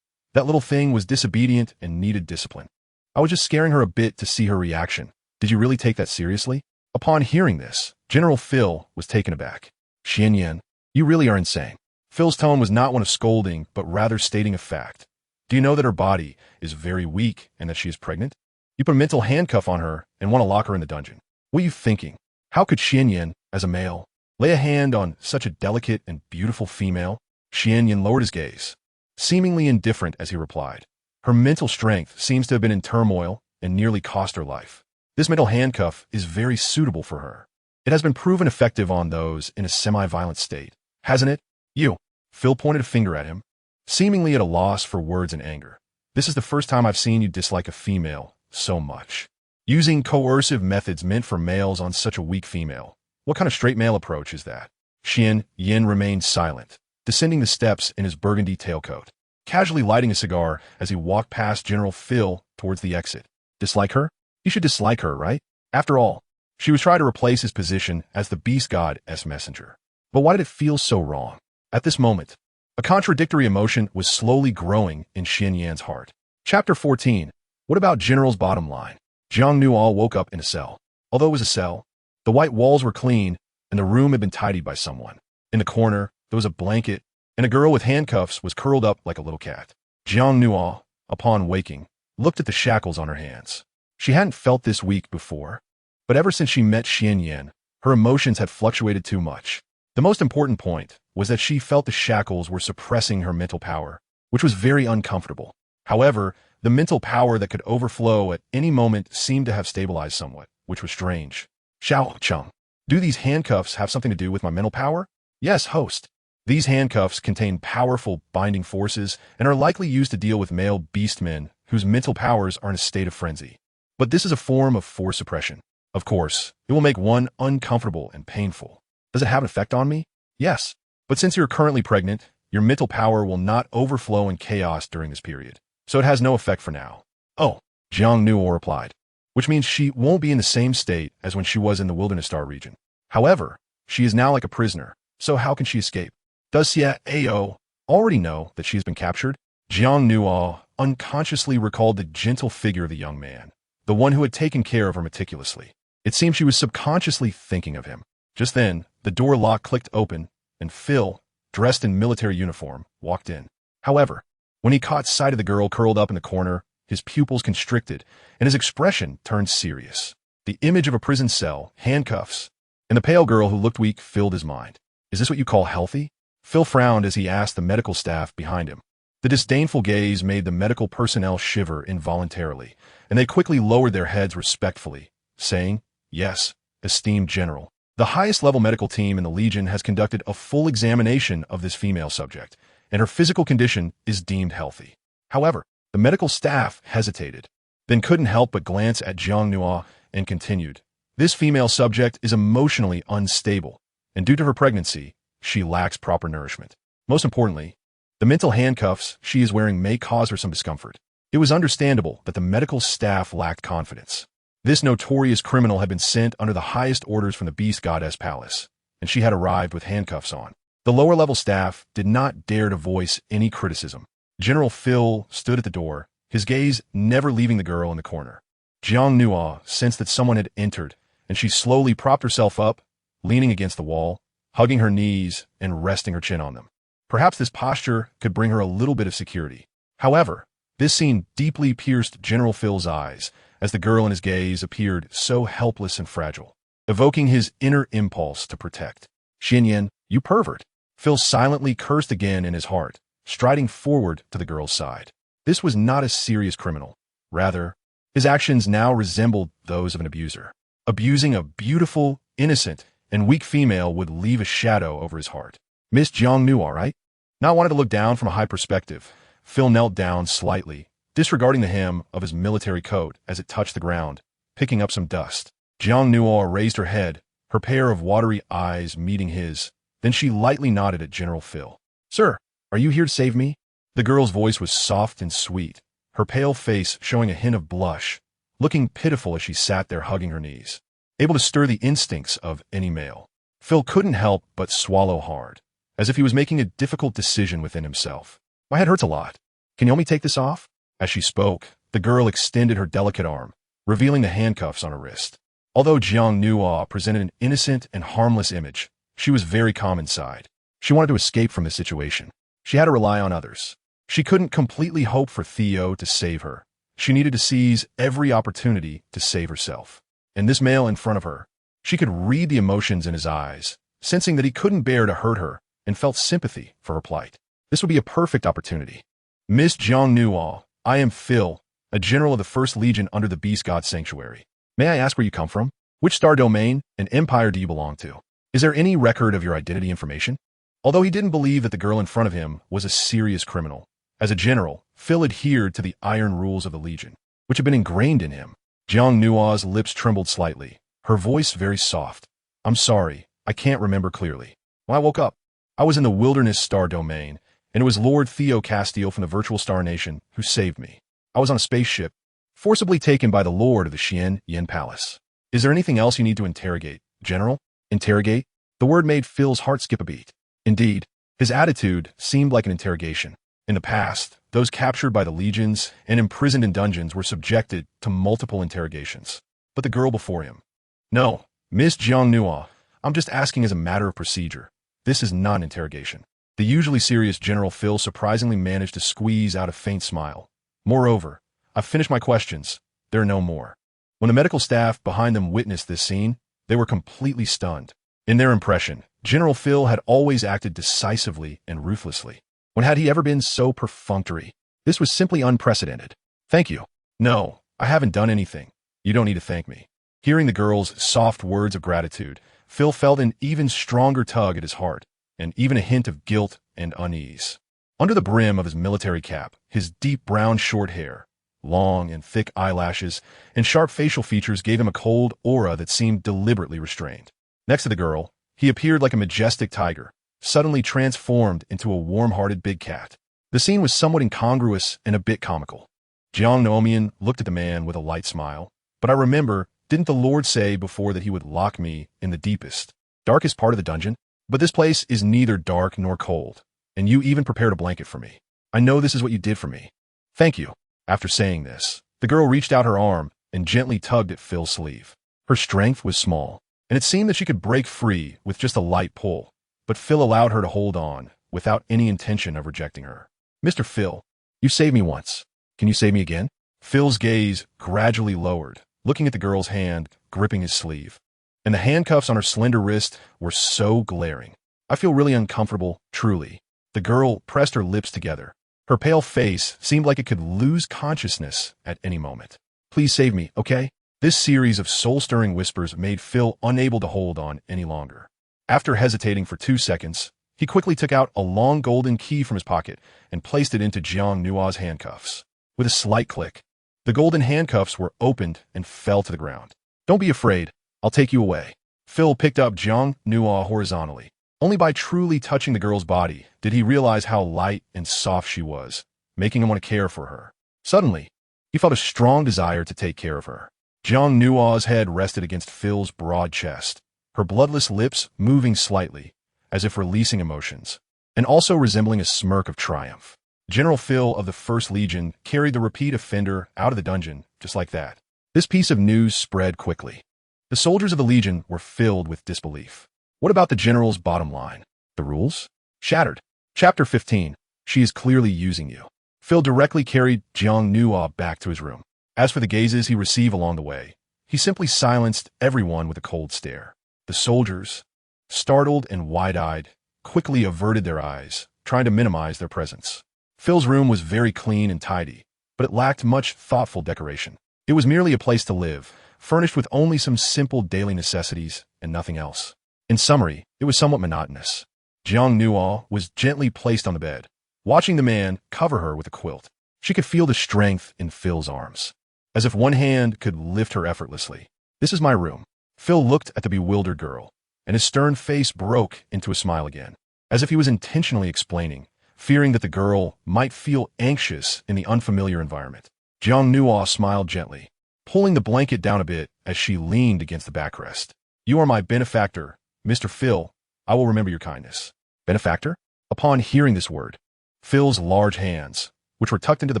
That little thing was disobedient and needed discipline. "I was just scaring her a bit to see her reaction. Did you really take that seriously?" Upon hearing this, General Phil was taken aback. "Xianyan, you really are insane." Phil's tone was not one of scolding, but rather stating a fact. "Do you know that her body is very weak and that she is pregnant? You put a mental handcuff on her and want to lock her in the dungeon. What are you thinking? How could Xianyan, as a male, lay a hand on such a delicate and beautiful female?" Xianyan lowered his gaze, seemingly indifferent as he replied. "Her mental strength seems to have been in turmoil and nearly cost her life. This mental handcuff is very suitable for her. It has been proven effective on those in a semi-violent state, hasn't it? You." Phil pointed a finger at him, seemingly at a loss for words in anger. "This is the first time I've seen you dislike a female so much. Using coercive methods meant for males on such a weak female. What kind of straight male approach is that?" Xianyan remained silent, descending the steps in his burgundy tailcoat, casually lighting a cigar as he walked past General Phil towards the exit. "Dislike her? You should dislike her, right? After all, she was trying to replace his position as the beast god's messenger. But why did it feel so wrong?" At this moment, a contradictory emotion was slowly growing in Xianyan's heart. Chapter 14. What about General's bottom line? Jiang Nuo woke up in a cell. Although it was a cell, the white walls were clean and the room had been tidied by someone. In the corner, there was a blanket, and a girl with handcuffs was curled up like a little cat. Jiang Nuo, upon waking, looked at the shackles on her hands. She hadn't felt this weak before, but ever since she met Xianyan, her emotions had fluctuated too much. The most important point was that she felt the shackles were suppressing her mental power, which was very uncomfortable. However, the mental power that could overflow at any moment seemed to have stabilized somewhat, which was strange. "Xiao Cheng, do these handcuffs have something to do with my mental power?" "Yes, host. These handcuffs contain powerful binding forces and are likely used to deal with male beastmen whose mental powers are in a state of frenzy. But this is a form of force suppression. Of course, it will make one uncomfortable and painful. Does it have an effect on me?" "Yes. But since you're currently pregnant, your mental power will not overflow in chaos during this period, so it has no effect for now." "Oh," Jiang Nuo replied, "which means she won't be in the same state as when she was in the Wilderness Star region. However, she is now like a prisoner, so how can she escape? Does Xia Ao already know that she has been captured?" Jiang Nuo unconsciously recalled the gentle figure of the young man, the one who had taken care of her meticulously. It seemed she was subconsciously thinking of him. Just then, the door lock clicked open, and Phil, dressed in military uniform, walked in. However, when he caught sight of the girl curled up in the corner, his pupils constricted, and his expression turned serious. The image of a prison cell, handcuffs, and the pale girl who looked weak filled his mind. "Is this what you call healthy?" Phil frowned as he asked the medical staff behind him. The disdainful gaze made the medical personnel shiver involuntarily, and they quickly lowered their heads respectfully, saying, "Yes, esteemed general. The highest-level medical team in the Legion has conducted a full examination of this female subject, and her physical condition is deemed healthy." However, the medical staff hesitated, then couldn't help but glance at Jiang Nuo and continued, "This female subject is emotionally unstable, and due to her pregnancy, she lacks proper nourishment. Most importantly, the mental handcuffs she is wearing may cause her some discomfort." It was understandable that the medical staff lacked confidence. This notorious criminal had been sent under the highest orders from the Beast Goddess Palace, and she had arrived with handcuffs on. The lower-level staff did not dare to voice any criticism. General Phil stood at the door, his gaze never leaving the girl in the corner. Jiang Nuo sensed that someone had entered, and she slowly propped herself up, leaning against the wall, hugging her knees and resting her chin on them. Perhaps this posture could bring her a little bit of security. However, this scene deeply pierced General Phil's eyes, as the girl in his gaze appeared so helpless and fragile, evoking his inner impulse to protect. "Xianyan, you pervert!" Phil silently cursed again in his heart, striding forward to the girl's side. This was not a serious criminal. Rather, his actions now resembled those of an abuser. Abusing a beautiful, innocent, and weak female would leave a shadow over his heart. "Miss Jiang Nuo, all right?" Not wanting to look down from a high perspective, Phil knelt down slightly, disregarding the hem of his military coat as it touched the ground, picking up some dust. Jiang Nuo raised her head, her pair of watery eyes meeting his. Then she lightly nodded at General Phil. "Sir, are you here to save me?" The girl's voice was soft and sweet, her pale face showing a hint of blush, looking pitiful as she sat there hugging her knees, able to stir the instincts of any male. Phil couldn't help but swallow hard, as if he was making a difficult decision within himself. "My head hurts a lot. Can you help me take this off?" As she spoke, the girl extended her delicate arm, revealing the handcuffs on her wrist. Although Jiang Nuo presented an innocent and harmless image, she was very calm inside. She wanted to escape from this situation. She had to rely on others. She couldn't completely hope for Theo to save her. She needed to seize every opportunity to save herself. And this male in front of her, she could read the emotions in his eyes, sensing that he couldn't bear to hurt her and felt sympathy for her plight. This would be a perfect opportunity. "Miss Jiang Nuo, I am Phil, a general of the First Legion under the Beast God Sanctuary. May I ask where you come from? Which star domain and empire do you belong to? Is there any record of your identity information?" Although he didn't believe that the girl in front of him was a serious criminal, as a general, Phil adhered to the iron rules of the Legion, which had been ingrained in him. Jiang Nuo's lips trembled slightly, her voice very soft. "I'm sorry, I can't remember clearly. When I woke up, I was in the Wilderness Star Domain, and it was Lord Theo Castillo from the Virtual Star Nation who saved me. I was on a spaceship, forcibly taken by the Lord of the Xian Yin Palace. Is there anything else you need to interrogate, General?" Interrogate? The word made Phil's heart skip a beat. Indeed, his attitude seemed like an interrogation. In the past, those captured by the legions and imprisoned in dungeons were subjected to multiple interrogations. But the girl before him. "No, Miss Jiang Nuo, I'm just asking as a matter of procedure. This is not an interrogation." The usually serious General Phil surprisingly managed to squeeze out a faint smile. "Moreover, I've finished my questions. There are no more." When the medical staff behind them witnessed this scene, they were completely stunned. In their impression, General Phil had always acted decisively and ruthlessly. When had he ever been so perfunctory? This was simply unprecedented. "Thank you. No, I haven't done anything. You don't need to thank me." Hearing the girl's soft words of gratitude, Phil felt an even stronger tug at his heart, and even a hint of guilt and unease. Under the brim of his military cap, his deep brown short hair, long and thick eyelashes, and sharp facial features gave him a cold aura that seemed deliberately restrained. Next to the girl, he appeared like a majestic tiger, suddenly transformed into a warm-hearted big cat. The scene was somewhat incongruous and a bit comical. Jiang Nomian looked at the man with a light smile. "But I remember, didn't the Lord say before that he would lock me in the deepest, darkest part of the dungeon? But this place is neither dark nor cold, and you even prepared a blanket for me. I know this is what you did for me. Thank you." After saying this, the girl reached out her arm and gently tugged at Phil's sleeve. Her strength was small, and it seemed that she could break free with just a light pull, but Phil allowed her to hold on, without any intention of rejecting her. "Mr. Phil, you saved me once. Can you save me again?" Phil's gaze gradually lowered, looking at the girl's hand gripping his sleeve, and the handcuffs on her slender wrist were so glaring. "I feel really uncomfortable, truly." The girl pressed her lips together. Her pale face seemed like it could lose consciousness at any moment. "Please save me, okay?" This series of soul-stirring whispers made Phil unable to hold on any longer. After hesitating for 2 seconds, he quickly took out a long golden key from his pocket and placed it into Jiang Nuo's handcuffs. With a slight click, the golden handcuffs were opened and fell to the ground. "Don't be afraid. I'll take you away." Phil picked up Jiang Nuo horizontally. Only by truly touching the girl's body did he realize how light and soft she was, making him want to care for her. Suddenly, he felt a strong desire to take care of her. Jiang Nuo's head rested against Phil's broad chest, her bloodless lips moving slightly, as if releasing emotions, and also resembling a smirk of triumph. General Phil of the First Legion carried the repeat offender out of the dungeon, just like that. This piece of news spread quickly. The soldiers of the Legion were filled with disbelief. What about the general's bottom line? The rules? Shattered. Chapter 15. She is clearly using you. Phil directly carried Jiang Nuo back to his room. As for the gazes he received along the way, he simply silenced everyone with a cold stare. The soldiers, startled and wide-eyed, quickly averted their eyes, trying to minimize their presence. Phil's room was very clean and tidy, but it lacked much thoughtful decoration. It was merely a place to live, furnished with only some simple daily necessities and nothing else. In summary, it was somewhat monotonous. Jiang Nuo was gently placed on the bed, watching the man cover her with a quilt. She could feel the strength in Phil's arms, as if one hand could lift her effortlessly. "This is my room." Phil looked at the bewildered girl, and his stern face broke into a smile again, as if he was intentionally explaining, fearing that the girl might feel anxious in the unfamiliar environment. Jiang Nuo smiled gently, pulling the blanket down a bit as she leaned against the backrest. "You are my benefactor, Mr. Phil. I will remember your kindness." Benefactor? Upon hearing this word, Phil's large hands, which were tucked into the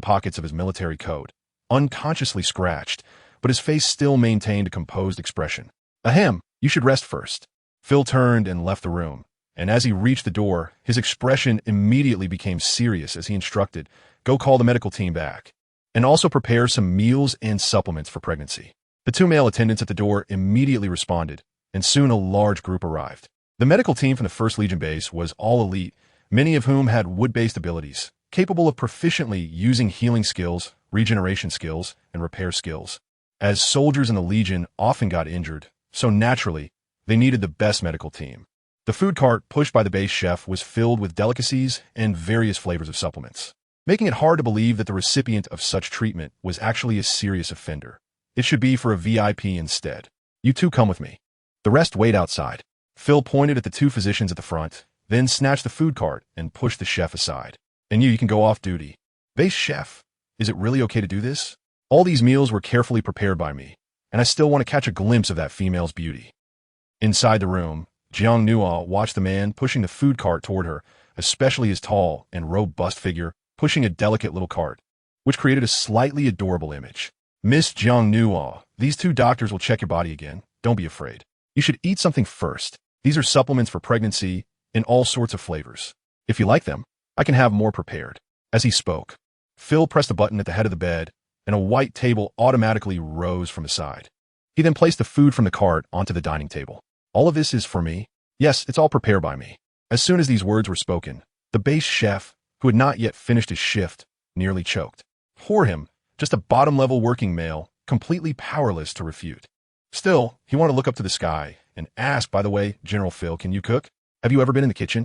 pockets of his military coat, unconsciously scratched, but his face still maintained a composed expression. "Ahem, you should rest first." Phil turned and left the room, and as he reached the door, his expression immediately became serious as he instructed, "Go call the medical team back, and also prepare some meals and supplements for pregnancy." The two male attendants at the door immediately responded, and soon a large group arrived. The medical team from the 1st Legion base was all elite, many of whom had wood-based abilities, capable of proficiently using healing skills, regeneration skills, and repair skills. As soldiers in the Legion often got injured, so naturally, they needed the best medical team. The food cart pushed by the base chef was filled with delicacies and various flavors of supplements, making it hard to believe that the recipient of such treatment was actually a serious offender. It should be for a VIP instead. "You two come with me. The rest wait outside." Phil pointed at the two physicians at the front, then snatched the food cart and pushed the chef aside. "And you can go off duty." "Base chef, is it really okay to do this? All these meals were carefully prepared by me, and I still want to catch a glimpse of that female's beauty." Inside the room, Jiang Nuo watched the man pushing the food cart toward her, especially his tall and robust figure pushing a delicate little cart, which created a slightly adorable image. "Miss Jiang Nuo, these two doctors will check your body again. Don't be afraid. You should eat something first. These are supplements for pregnancy in all sorts of flavors. If you like them, I can have more prepared." As he spoke, Phil pressed a button at the head of the bed, and a white table automatically rose from his side. He then placed the food from the cart onto the dining table. "All of this is for me?" "Yes, it's all prepared by me." As soon as these words were spoken, the base chef, who had not yet finished his shift, nearly choked. Poor him, just a bottom-level working male, completely powerless to refute. Still, he wanted to look up to the sky and ask, "By the way, General Phil, can you cook? Have you ever been in the kitchen?"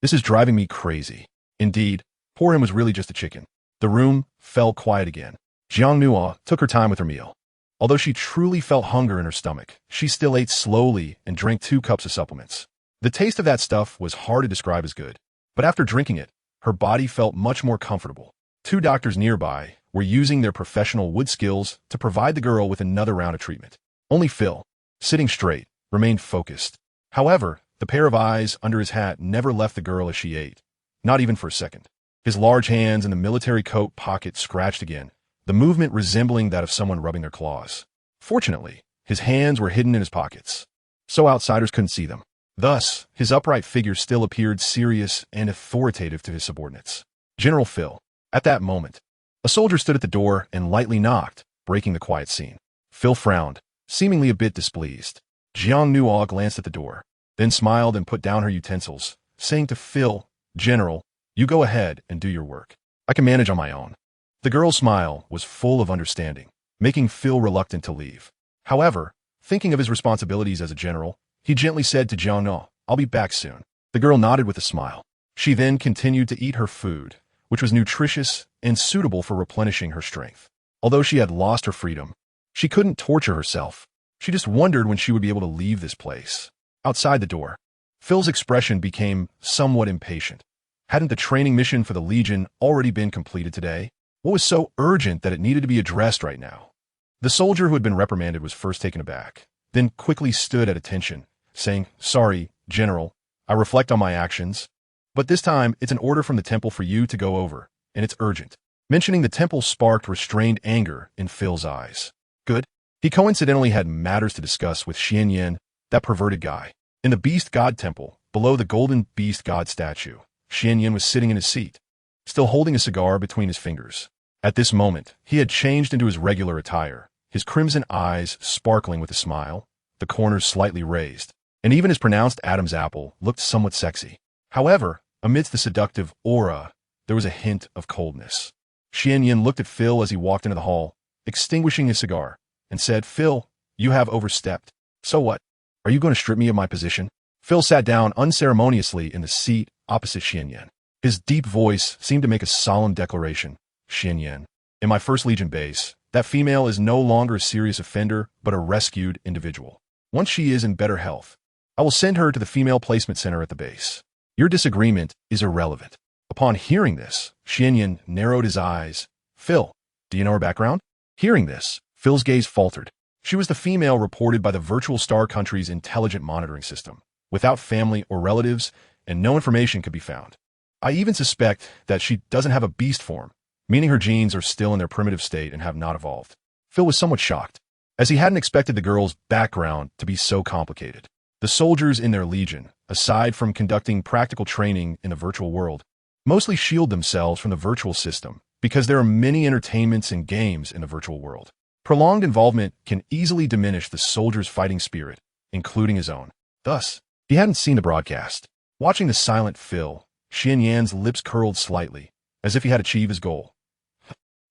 This is driving me crazy." Indeed, poor him was really just a chicken. The room fell quiet again. Jiang Nuo took her time with her meal. Although she truly felt hunger in her stomach, she still ate slowly and drank 2 cups of supplements. The taste of that stuff was hard to describe as good, but after drinking it, her body felt much more comfortable. 2 doctors nearby were using their professional wood skills to provide the girl with another round of treatment. Only Phil, sitting straight, remained focused. However, the pair of eyes under his hat never left the girl as she ate, not even for a second. His large hands in the military coat pocket scratched again, the movement resembling that of someone rubbing their claws. Fortunately, his hands were hidden in his pockets, so outsiders couldn't see them. Thus, his upright figure still appeared serious and authoritative to his subordinates. "General Phil." At that moment, a soldier stood at the door and lightly knocked, breaking the quiet scene. Phil frowned, seemingly a bit displeased. Jiang Nuo glanced at the door, then smiled and put down her utensils, saying to Phil, "General, you go ahead and do your work. I can manage on my own." The girl's smile was full of understanding, making Phil reluctant to leave. However, thinking of his responsibilities as a general, he gently said to Jiang Nuo, "I'll be back soon." The girl nodded with a smile. She then continued to eat her food, which was nutritious and suitable for replenishing her strength. Although she had lost her freedom, she couldn't torture herself. She just wondered when she would be able to leave this place. Outside the door, Phil's expression became somewhat impatient. Hadn't the training mission for the Legion already been completed today? What was so urgent that it needed to be addressed right now? The soldier who had been reprimanded was first taken aback, then quickly stood at attention, saying, "Sorry, General, I reflect on my actions, but this time it's an order from the temple for you to go over, and it's urgent." Mentioning the temple sparked restrained anger in Phil's eyes. Good. He coincidentally had matters to discuss with Xianyan, that perverted guy. In the Beast God Temple, below the golden Beast God statue, Xianyan was sitting in his seat, still holding a cigar between his fingers. At this moment, he had changed into his regular attire, his crimson eyes sparkling with a smile, the corners slightly raised, and even his pronounced Adam's apple looked somewhat sexy. However, amidst the seductive aura, there was a hint of coldness. Xianyan looked at Phil as he walked into the hall, extinguishing his cigar, and said, "Phil, you have overstepped." "So what? Are you going to strip me of my position?" Phil sat down unceremoniously in the seat opposite Xianyan. His deep voice seemed to make a solemn declaration. Xian Yan, in my First Legion base, that female is no longer a serious offender, but a rescued individual. Once she is in better health, I will send her to the female placement center at the base. Your disagreement is irrelevant. Upon hearing this, Xian Yan narrowed his eyes. Phil, do you know her background? Hearing this, Phil's gaze faltered. She was the female reported by the Virtual Star Country's intelligent monitoring system, without family or relatives, and no information could be found. I even suspect that she doesn't have a beast form, meaning her genes are still in their primitive state and have not evolved. Phil was somewhat shocked, as he hadn't expected the girl's background to be so complicated. The soldiers in their legion, aside from conducting practical training in the virtual world, mostly shield themselves from the virtual system because there are many entertainments and games in the virtual world. Prolonged involvement can easily diminish the soldier's fighting spirit, including his own. Thus, he hadn't seen the broadcast. Watching the silent Phil, Xian Yan's lips curled slightly, as if he had achieved his goal.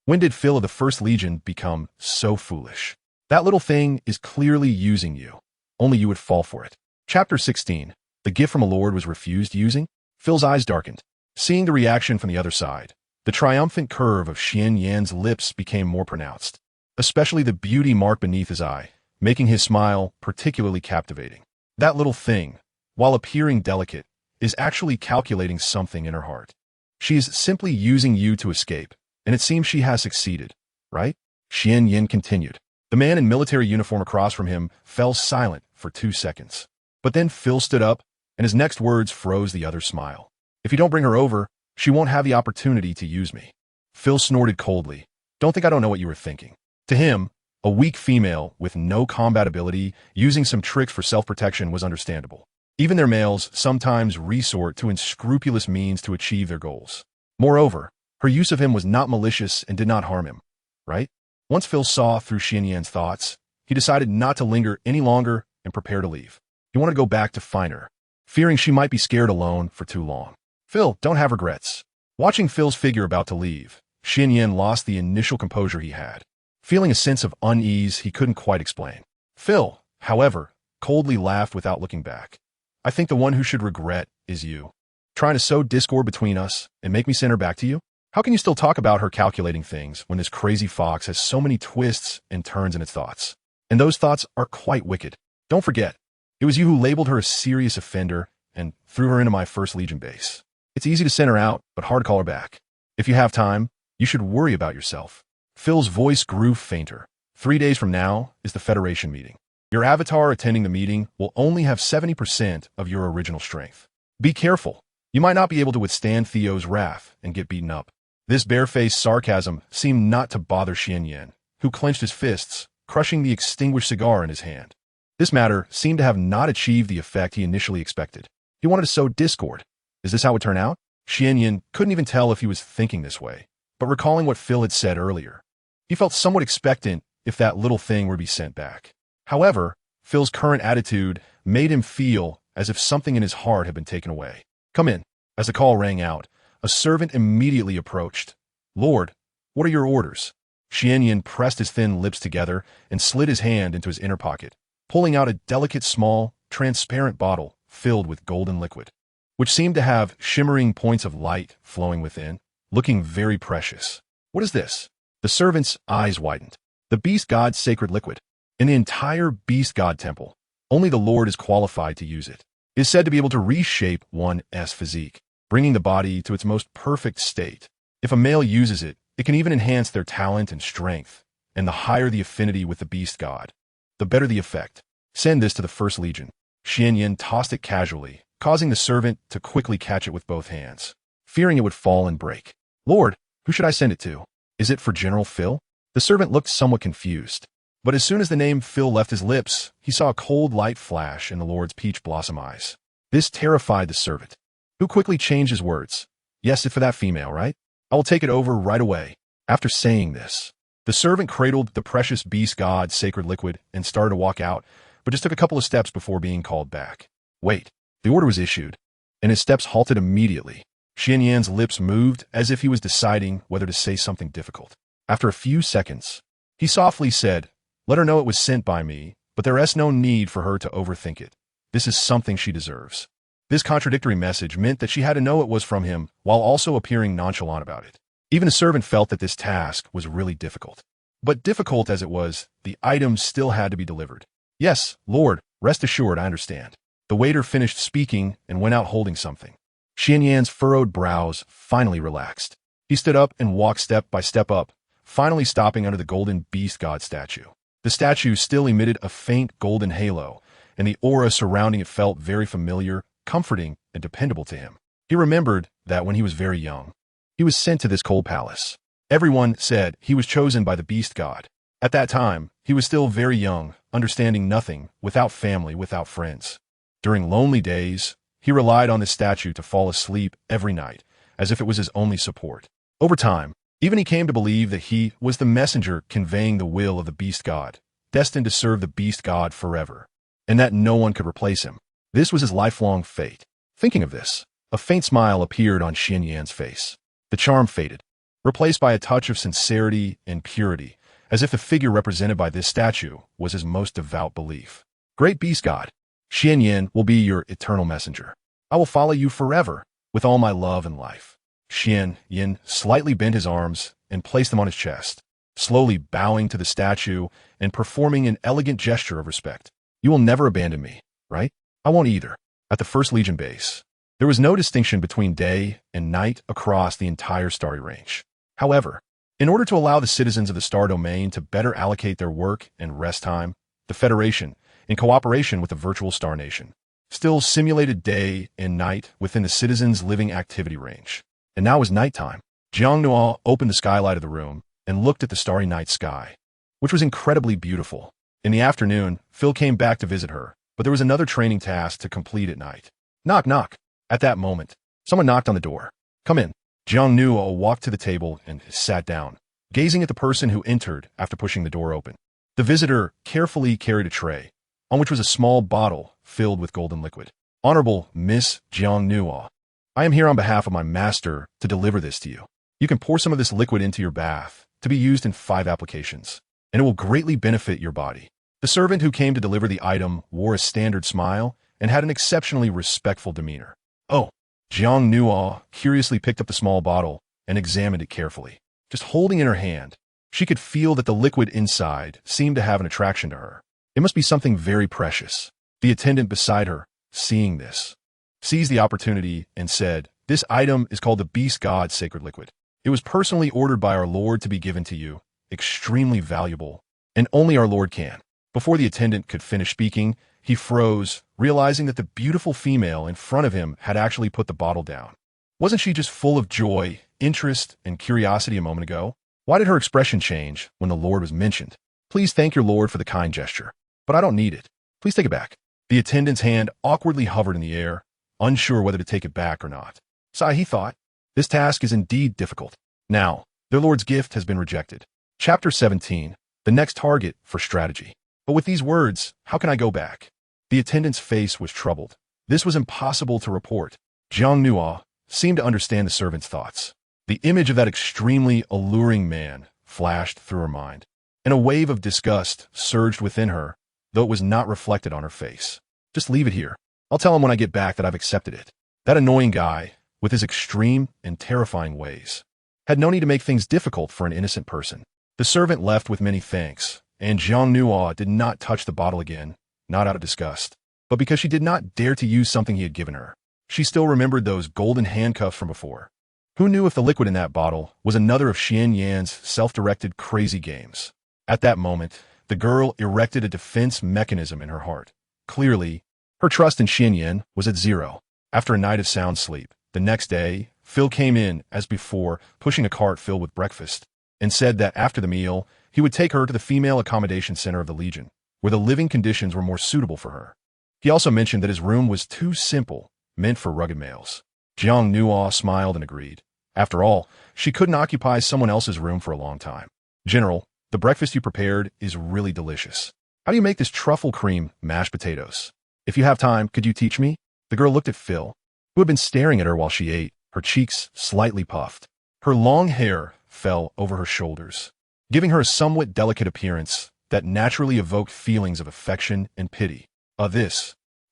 When did Phil of the First Legion become so foolish? That little thing is clearly using you. Only you would fall for it. Chapter 16. The gift from a lord was refused using? Phil's eyes darkened. Seeing the reaction from the other side, the triumphant curve of Xian Yan's lips became more pronounced, especially the beauty mark beneath his eye, making his smile particularly captivating. That little thing, while appearing delicate, is actually calculating something in her heart. She is simply using you to escape, and it seems she has succeeded, right? Xian Yan continued. The man in military uniform across from him fell silent for 2 seconds. But then Phil stood up, and his next words froze the other's smile. If you don't bring her over, she won't have the opportunity to use me. Phil snorted coldly. Don't think I don't know what you were thinking. To him, a weak female with no combat ability using some tricks for self-protection was understandable. Even their males sometimes resort to unscrupulous means to achieve their goals. Moreover, her use of him was not malicious and did not harm him, right? Once Phil saw through Xian Yan's thoughts, he decided not to linger any longer and prepare to leave. He wanted to go back to find her, fearing she might be scared alone for too long. Phil, don't have regrets. Watching Phil's figure about to leave, Xian Yan lost the initial composure he had, feeling a sense of unease he couldn't quite explain. Phil, however, coldly laughed without looking back. I think the one who should regret is you. Trying to sow discord between us and make me send her back to you? How can you still talk about her calculating things when this crazy fox has so many twists and turns in its thoughts? And those thoughts are quite wicked. Don't forget, it was you who labeled her a serious offender and threw her into my First Legion base. It's easy to send her out, but hard to call her back. If you have time, you should worry about yourself. Phil's voice grew fainter. 3 days from now is the Federation meeting. Your avatar attending the meeting will only have 70% of your original strength. Be careful. You might not be able to withstand Theo's wrath and get beaten up. This barefaced sarcasm seemed not to bother Xian Yan, who clenched his fists, crushing the extinguished cigar in his hand. This matter seemed to have not achieved the effect he initially expected. He wanted to sow discord. Is this how it would turn out? Xian Yan couldn't even tell if he was thinking this way, but recalling what Phil had said earlier, he felt somewhat expectant if that little thing were to be sent back. However, Phil's current attitude made him feel as if something in his heart had been taken away. Come in. As the call rang out, a servant immediately approached. Lord, what are your orders? Xian Yan pressed his thin lips together and slid his hand into his inner pocket, pulling out a delicate, small, transparent bottle filled with golden liquid, which seemed to have shimmering points of light flowing within, looking very precious. What is this? The servant's eyes widened. The beast god's sacred liquid. In the entire beast god temple, only the Lord is qualified to use it. It is said to be able to reshape one's physique, bringing the body to its most perfect state. If a male uses it, it can even enhance their talent and strength, and the higher the affinity with the beast god, the better the effect. Send this to the First Legion. Xian Yan tossed it casually, causing the servant to quickly catch it with both hands, fearing it would fall and break. Lord, who should I send it to? Is it for General Phil? The servant looked somewhat confused, but as soon as the name Phil left his lips, he saw a cold light flash in the Lord's peach blossom eyes. This terrified the servant, who quickly changed his words. Yes, it's for that female, right? I will take it over right away. After saying this, the servant cradled the precious beast god's sacred liquid and started to walk out, but just took a couple of steps before being called back. Wait, the order was issued, and his steps halted immediately. Xian Yan's lips moved as if he was deciding whether to say something difficult. After a few seconds, he softly said, let her know it was sent by me, but there is no need for her to overthink it. This is something she deserves. This contradictory message meant that she had to know it was from him while also appearing nonchalant about it. Even a servant felt that this task was really difficult. But difficult as it was, the item still had to be delivered. Yes, Lord, rest assured I understand. The waiter finished speaking and went out holding something. Xian Yan's furrowed brows finally relaxed. He stood up and walked step by step up, finally stopping under the golden beast god statue. The statue still emitted a faint golden halo, and the aura surrounding it felt very familiar, comforting, and dependable to him. He remembered that when he was very young, he was sent to this cold palace. Everyone said he was chosen by the beast god. At that time, he was still very young, understanding nothing, without family, without friends. During lonely days, he relied on this statue to fall asleep every night, as if it was his only support. Over time, even he came to believe that he was the messenger conveying the will of the beast god, destined to serve the beast god forever, and that no one could replace him. This was his lifelong fate. Thinking of this, a faint smile appeared on Xian Yan's face. The charm faded, replaced by a touch of sincerity and purity, as if the figure represented by this statue was his most devout belief. Great beast god, Xian Yan will be your eternal messenger. I will follow you forever, with all my love and life. Xian Yan slightly bent his arms and placed them on his chest, slowly bowing to the statue and performing an elegant gesture of respect. You will never abandon me, right? I won't either. At the First Legion base, there was no distinction between day and night across the entire starry range. However, in order to allow the citizens of the star domain to better allocate their work and rest time, the Federation, in cooperation with the virtual Star Nation, still simulated day and night within the citizens' living activity range. And now was nighttime. Jiang Nuo opened the skylight of the room and looked at the starry night sky, which was incredibly beautiful. In the afternoon, Phil came back to visit her, but there was another training task to complete at night. Knock, knock. At that moment, someone knocked on the door. Come in. Jiang Nuo walked to the table and sat down, gazing at the person who entered after pushing the door open. The visitor carefully carried a tray, on which was a small bottle filled with golden liquid. Honorable Miss Jiang Nuo, I am here on behalf of my master to deliver this to you. You can pour some of this liquid into your bath to be used in 5 applications, and it will greatly benefit your body. The servant who came to deliver the item wore a standard smile and had an exceptionally respectful demeanor. Oh, Jiang Nuo curiously picked up the small bottle and examined it carefully. Just holding in her hand, she could feel that the liquid inside seemed to have an attraction to her. It must be something very precious. The attendant beside her, seeing this, seized the opportunity and said, "This item is called the Beast God's Sacred Liquid. It was personally ordered by our Lord to be given to you, extremely valuable, and only our Lord can." Before the attendant could finish speaking, he froze, realizing that the beautiful female in front of him had actually put the bottle down. Wasn't she just full of joy, interest, and curiosity a moment ago? Why did her expression change when the Lord was mentioned? Please thank your Lord for the kind gesture, but I don't need it. Please take it back. The attendant's hand awkwardly hovered in the air, unsure whether to take it back or not. Sigh, he thought. This task is indeed difficult. Now, their Lord's gift has been rejected. Chapter 17, the next target for strategy. But with these words, how can I go back? The attendant's face was troubled. This was impossible to report. Jiang Nuo seemed to understand the servant's thoughts. The image of that extremely alluring man flashed through her mind, and a wave of disgust surged within her, though it was not reflected on her face. Just leave it here. I'll tell him when I get back that I've accepted it. That annoying guy, with his extreme and terrifying ways, had no need to make things difficult for an innocent person. The servant left with many thanks, and Jiang Nuo did not touch the bottle again, not out of disgust, but because she did not dare to use something he had given her. She still remembered those golden handcuffs from before. Who knew if the liquid in that bottle was another of Xian Yan's self-directed crazy games? At that moment, the girl erected a defense mechanism in her heart. Clearly, her trust in Xian Yan was at zero. After a night of sound sleep, the next day, Phil came in, as before, pushing a cart filled with breakfast, and said that after the meal, he would take her to the female accommodation center of the Legion, where the living conditions were more suitable for her. He also mentioned that his room was too simple, meant for rugged males. Jiang Nuo smiled and agreed. After all, she couldn't occupy someone else's room for a long time. General, the breakfast you prepared is really delicious. How do you make this truffle cream mashed potatoes? If you have time, could you teach me? The girl looked at Phil, who had been staring at her while she ate, her cheeks slightly puffed. Her long hair fell over her shoulders, giving her a somewhat delicate appearance that naturally evoked feelings of affection and pity.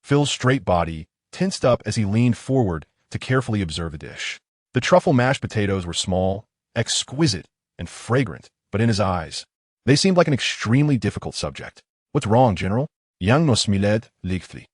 Phil's straight body tensed up as he leaned forward to carefully observe the dish. The truffle mashed potatoes were small, exquisite, and fragrant, but in his eyes, they seemed like an extremely difficult subject. "What's wrong, General?" "Yang no smiled lichtly."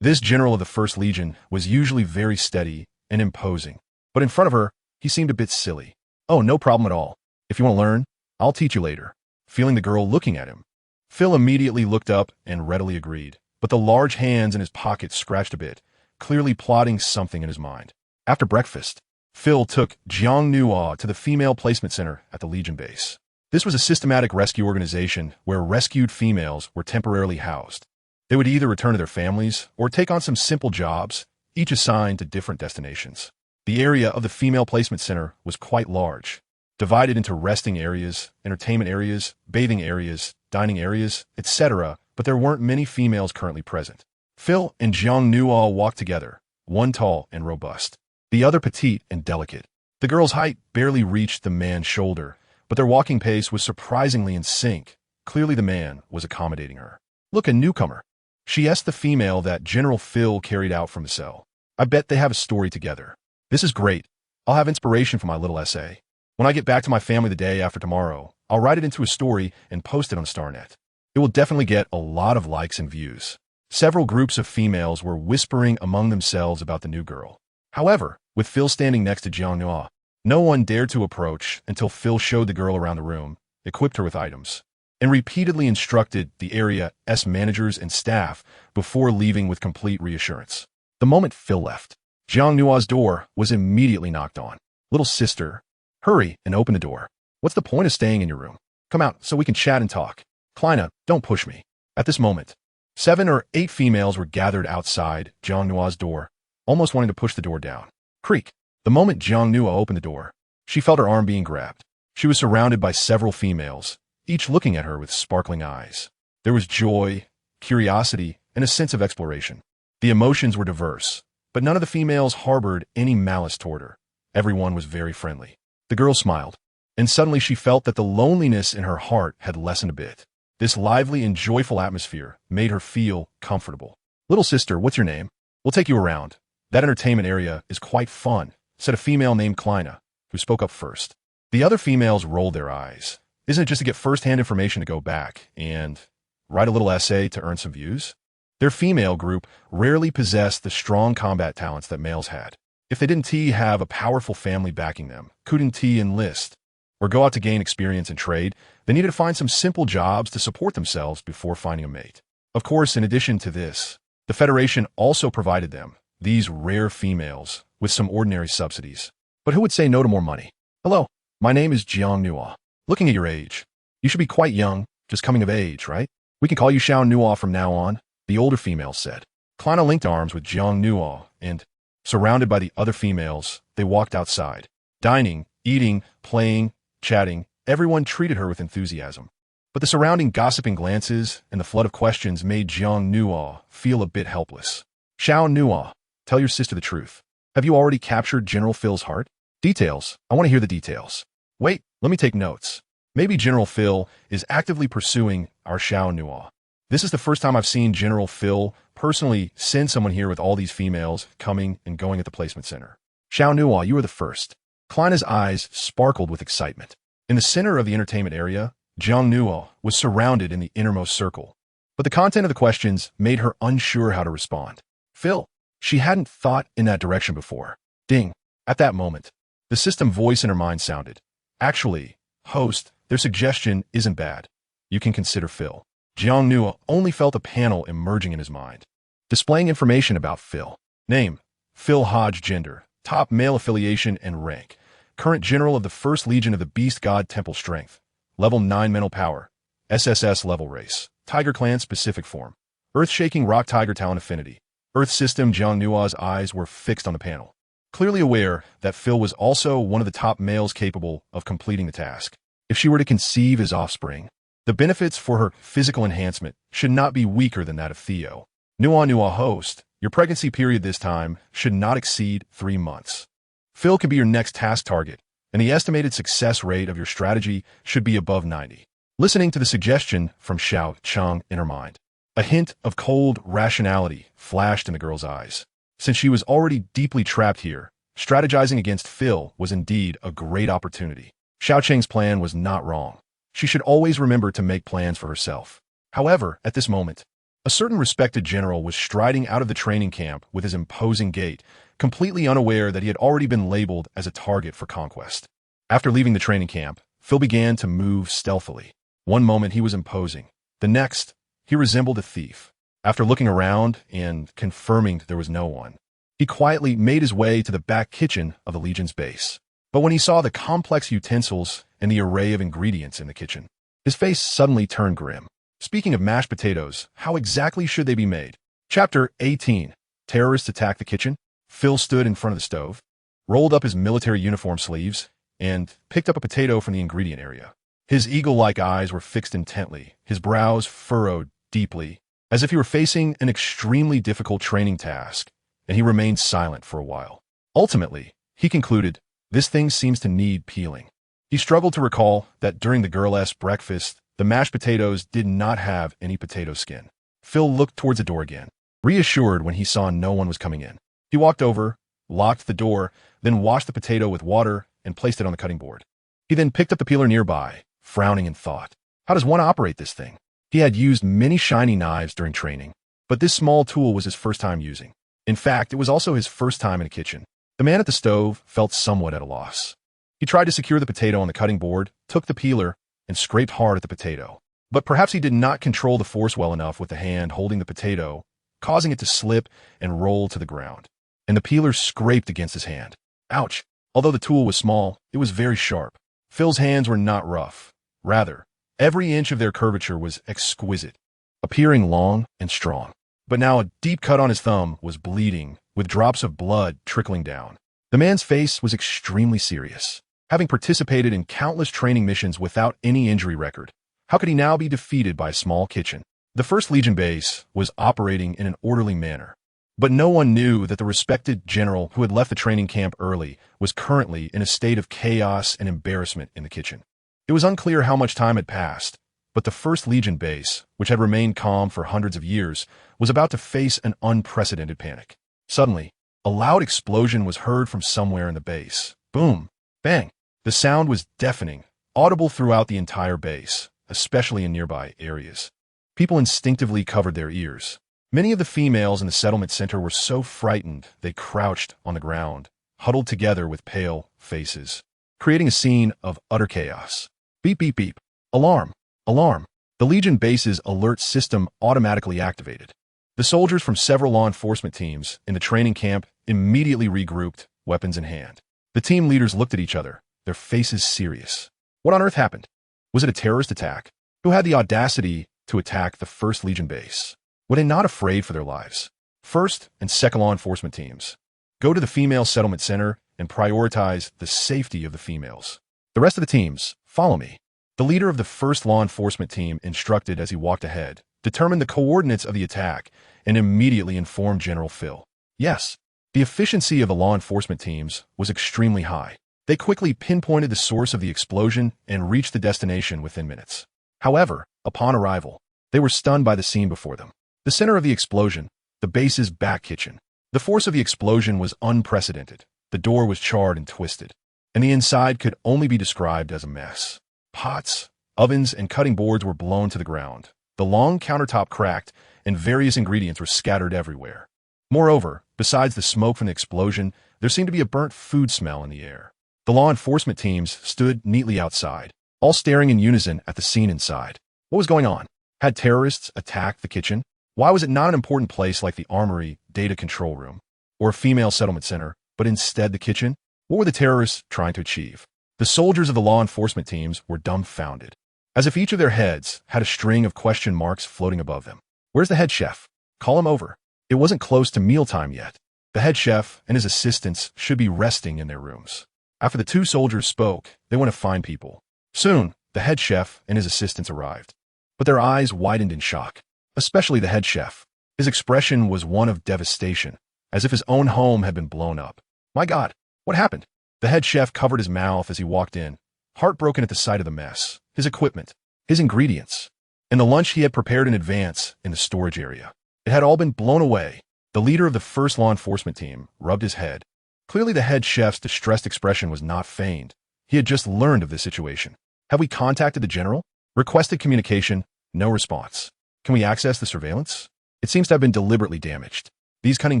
This general of the 1st Legion was usually very steady and imposing, but in front of her, he seemed a bit silly. "Oh, no problem at all. If you want to learn, I'll teach you later." Feeling the girl looking at him, Phil immediately looked up and readily agreed, but the large hands in his pockets scratched a bit, clearly plotting something in his mind. After breakfast, Phil took Jiang Nuo to the Female Placement Center at the Legion base. This was a systematic rescue organization where rescued females were temporarily housed. They would either return to their families or take on some simple jobs, each assigned to different destinations. The area of the Female Placement Center was quite large, divided into resting areas, entertainment areas, bathing areas, dining areas, etc., but there weren't many females currently present. Phil and Jiang Nuo walked together, one tall and robust, the other petite and delicate. The girl's height barely reached the man's shoulder, but their walking pace was surprisingly in sync. Clearly the man was accommodating her. "Look, a newcomer," she asked the female that General Phil carried out from the cell. "I bet they have a story together." "This is great. I'll have inspiration for my little essay. When I get back to my family the day after tomorrow, I'll write it into a story and post it on StarNet. It will definitely get a lot of likes and views." Several groups of females were whispering among themselves about the new girl. However, with Phil standing next to Jiang Nuo, no one dared to approach until Phil showed the girl around the room, equipped her with items, and repeatedly instructed the area's managers and staff before leaving with complete reassurance. The moment Phil left, Jiang Nuo's door was immediately knocked on. "Little sister, hurry and open the door. What's the point of staying in your room? Come out so we can chat and talk. Kleina, don't push me." At this moment, 7 or 8 females were gathered outside Jiang Nuo's door, almost wanting to push the door down. Creak. The moment Jiang Nuo opened the door, she felt her arm being grabbed. She was surrounded by several females, each looking at her with sparkling eyes. There was joy, curiosity, and a sense of exploration. The emotions were diverse, but none of the females harbored any malice toward her. Everyone was very friendly. The girl smiled, and suddenly she felt that the loneliness in her heart had lessened a bit. This lively and joyful atmosphere made her feel comfortable. "Little sister, what's your name? We'll take you around. That entertainment area is quite fun," said a female named Kleina, who spoke up first. The other females rolled their eyes. Isn't it just to get first-hand information to go back and write a little essay to earn some views? Their female group rarely possessed the strong combat talents that males had. If they didn't have a powerful family backing them, couldn't enlist, or go out to gain experience and trade, they needed to find some simple jobs to support themselves before finding a mate. Of course, in addition to this, the Federation also provided them, these rare females, with some ordinary subsidies. But who would say no to more money? "Hello, my name is Jiang Nuo. Looking at your age, you should be quite young, just coming of age, right? We can call you Xiao Nuo from now on," the older female said. Kleina linked arms with Jiang Nuo, and, surrounded by the other females, they walked outside. Dining, eating, playing, chatting, everyone treated her with enthusiasm. But the surrounding gossiping glances and the flood of questions made Jiang Nuo feel a bit helpless. "Xiao Nuo, tell your sister the truth. Have you already captured General Phil's heart?" "Details. I want to hear the details." "Wait, let me take notes. Maybe General Phil is actively pursuing our Xiao Nuo. This is the first time I've seen General Phil personally send someone here with all these females coming and going at the placement center. Xiao Nuo, you are the first." Kleina's eyes sparkled with excitement. In the center of the entertainment area, Jiang Nuo was surrounded in the innermost circle. But the content of the questions made her unsure how to respond. "Phil." She hadn't thought in that direction before. Ding. At that moment, the system voice in her mind sounded. "Actually, host, their suggestion isn't bad. You can consider Phil." Jiang Nuo only felt a panel emerging in his mind, displaying information about Phil. Name: Phil Hodge. Gender: top male. Affiliation and rank: current general of the 1st Legion of the Beast God Temple. Strength: level 9. Mental power: SSS level. Race: Tiger Clan. Specific form: earth-shaking rock tiger. Talent: affinity. Earth system. Jiang Nuo's eyes were fixed on the panel, clearly aware that Phil was also one of the top males capable of completing the task. If she were to conceive his offspring, the benefits for her physical enhancement should not be weaker than that of Theo. Nuo host, your pregnancy period this time should not exceed 3 months. Phil could be your next task target, and the estimated success rate of your strategy should be above 90. Listening to the suggestion from Xiao Cheng in her mind, a hint of cold rationality flashed in the girl's eyes. Since she was already deeply trapped here, strategizing against Phil was indeed a great opportunity. Xiaoqing's plan was not wrong. She should always remember to make plans for herself. However, at this moment, a certain respected general was striding out of the training camp with his imposing gait, completely unaware that he had already been labeled as a target for conquest. After leaving the training camp, Phil began to move stealthily. One moment he was imposing. The next, he resembled a thief. After looking around and confirming there was no one, he quietly made his way to the back kitchen of the Legion's base. But when he saw the complex utensils and the array of ingredients in the kitchen, his face suddenly turned grim. Speaking of mashed potatoes, how exactly should they be made? Chapter 18. Terrorists attack the kitchen. Phil stood in front of the stove, rolled up his military uniform sleeves, and picked up a potato from the ingredient area. His eagle-like eyes were fixed intently, his brows furrowed deeply, as if he were facing an extremely difficult training task, and he remained silent for a while. Ultimately, he concluded, this thing seems to need peeling. He struggled to recall that during the girlesque breakfast, the mashed potatoes did not have any potato skin. Phil looked towards the door again, reassured when he saw no one was coming in. He walked over, locked the door, then washed the potato with water and placed it on the cutting board. He then picked up the peeler nearby, frowning in thought. How does one operate this thing? He had used many shiny knives during training, but this small tool was his first time using. In fact, it was also his first time in a kitchen. The man at the stove felt somewhat at a loss. He tried to secure the potato on the cutting board, took the peeler, and scraped hard at the potato. But perhaps he did not control the force well enough with the hand holding the potato, causing it to slip and roll to the ground. And the peeler scraped against his hand. Ouch! Although the tool was small, it was very sharp. Phil's hands were not rough. Rather, every inch of their curvature was exquisite, appearing long and strong. But now a deep cut on his thumb was bleeding, with drops of blood trickling down. The man's face was extremely serious. Having participated in countless training missions without any injury record, how could he now be defeated by a small kitchen? The 1st Legion base was operating in an orderly manner, but no one knew that the respected general who had left the training camp early was currently in a state of chaos and embarrassment in the kitchen. It was unclear how much time had passed, but the 1st Legion base, which had remained calm for hundreds of years, was about to face an unprecedented panic. Suddenly, a loud explosion was heard from somewhere in the base. Boom! Bang! The sound was deafening, audible throughout the entire base, especially in nearby areas. People instinctively covered their ears. Many of the females in the settlement center were so frightened they crouched on the ground, huddled together with pale faces, creating a scene of utter chaos. Beep, beep, beep. Alarm! Alarm! The Legion base's alert system automatically activated. The soldiers from several law enforcement teams in the training camp immediately regrouped, weapons in hand. The team leaders looked at each other, their faces serious. What on earth happened? Was it a terrorist attack? Who had the audacity to attack the 1st Legion base? Were they not afraid for their lives? 1st and 2nd law enforcement teams, go to the female settlement center and prioritize the safety of the females. The rest of the teams, follow me. The leader of the 1st law enforcement team instructed as he walked ahead, determined the coordinates of the attack, and immediately informed General Phil. Yes, the efficiency of the law enforcement teams was extremely high. They quickly pinpointed the source of the explosion and reached the destination within minutes. However, upon arrival, they were stunned by the scene before them. The center of the explosion, the base's back kitchen. The force of the explosion was unprecedented. The door was charred and twisted, and the inside could only be described as a mess. Pots, ovens, and cutting boards were blown to the ground. The long countertop cracked, and various ingredients were scattered everywhere. Moreover, besides the smoke from the explosion, there seemed to be a burnt food smell in the air. The law enforcement teams stood neatly outside, all staring in unison at the scene inside. What was going on? Had terrorists attacked the kitchen? Why was it not an important place like the armory, data control room, or a female settlement center, but instead the kitchen? What were the terrorists trying to achieve? The soldiers of the law enforcement teams were dumbfounded, as if each of their heads had a string of question marks floating above them. Where's the head chef? Call him over. It wasn't close to mealtime yet. The head chef and his assistants should be resting in their rooms. After the 2 soldiers spoke, they went to find people. Soon, the head chef and his assistants arrived, but their eyes widened in shock, especially the head chef. His expression was one of devastation, as if his own home had been blown up. My God, what happened? The head chef covered his mouth as he walked in, heartbroken at the sight of the mess, his equipment, his ingredients, and the lunch he had prepared in advance in the storage area. It had all been blown away. The leader of the first law enforcement team rubbed his head. Clearly the head chef's distressed expression was not feigned. He had just learned of this situation. Have we contacted the general? Requested communication, no response. Can we access the surveillance? It seems to have been deliberately damaged. These cunning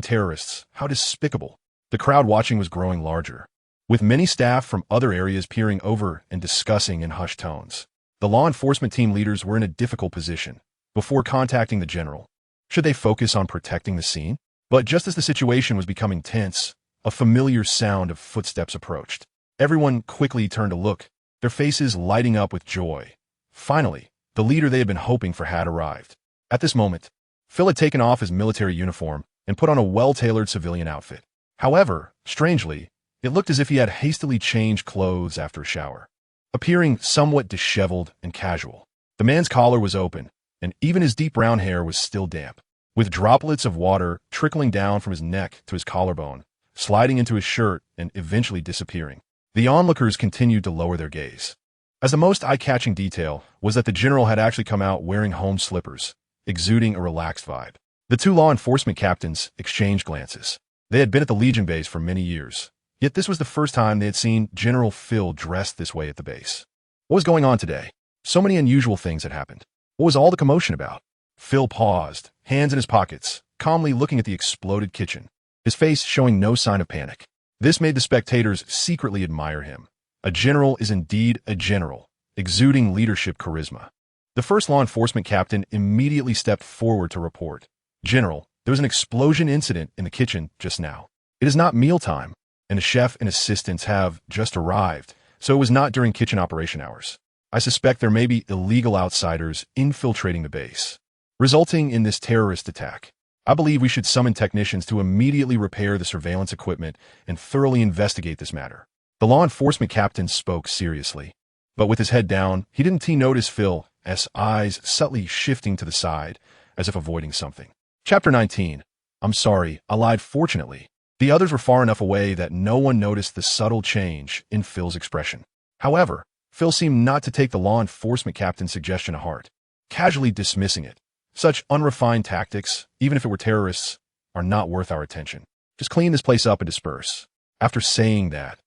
terrorists, how despicable. The crowd watching was growing larger, with many staff from other areas peering over and discussing in hushed tones. The law enforcement team leaders were in a difficult position. Before contacting the general, should they focus on protecting the scene? But just as the situation was becoming tense, a familiar sound of footsteps approached. Everyone quickly turned to look, their faces lighting up with joy. Finally, the leader they had been hoping for had arrived. At this moment, Phil had taken off his military uniform and put on a well-tailored civilian outfit. However, strangely, it looked as if he had hastily changed clothes after a shower, appearing somewhat disheveled and casual. The man's collar was open, and even his deep brown hair was still damp, with droplets of water trickling down from his neck to his collarbone, sliding into his shirt and eventually disappearing. The onlookers continued to lower their gaze, as the most eye-catching detail was that the general had actually come out wearing home slippers, exuding a relaxed vibe. The two law enforcement captains exchanged glances. They had been at the Legion base for many years, yet this was the first time they had seen General Phil dressed this way at the base. What was going on today? So many unusual things had happened. What was all the commotion about? Phil paused, hands in his pockets, calmly looking at the exploded kitchen, his face showing no sign of panic. This made the spectators secretly admire him. A general is indeed a general, exuding leadership charisma. The first law enforcement captain immediately stepped forward to report. General, there was an explosion incident in the kitchen just now. It is not mealtime, and the chef and assistants have just arrived, so it was not during kitchen operation hours. I suspect there may be illegal outsiders infiltrating the base, resulting in this terrorist attack. I believe we should summon technicians to immediately repair the surveillance equipment and thoroughly investigate this matter. The law enforcement captain spoke seriously, but with his head down, he didn't notice Phil's eyes subtly shifting to the side, as if avoiding something. Chapter 19. I'm sorry, I lied fortunately. The others were far enough away that no one noticed the subtle change in Phil's expression. However, Phil seemed not to take the law enforcement captain's suggestion to heart, casually dismissing it. Such unrefined tactics, even if it were terrorists, are not worth our attention. Just clean this place up and disperse. After saying that,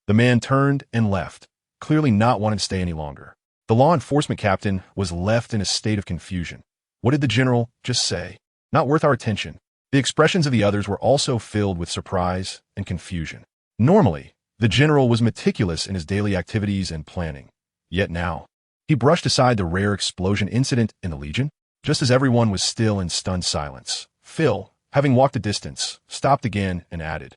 the man turned and left, clearly not wanting to stay any longer. The law enforcement captain was left in a state of confusion. What did the general just say? Not worth our attention. The expressions of the others were also filled with surprise and confusion. Normally, the general was meticulous in his daily activities and planning. Yet now, he brushed aside the rare explosion incident in the Legion. Just as everyone was still in stunned silence, Phil, having walked a distance, stopped again and added,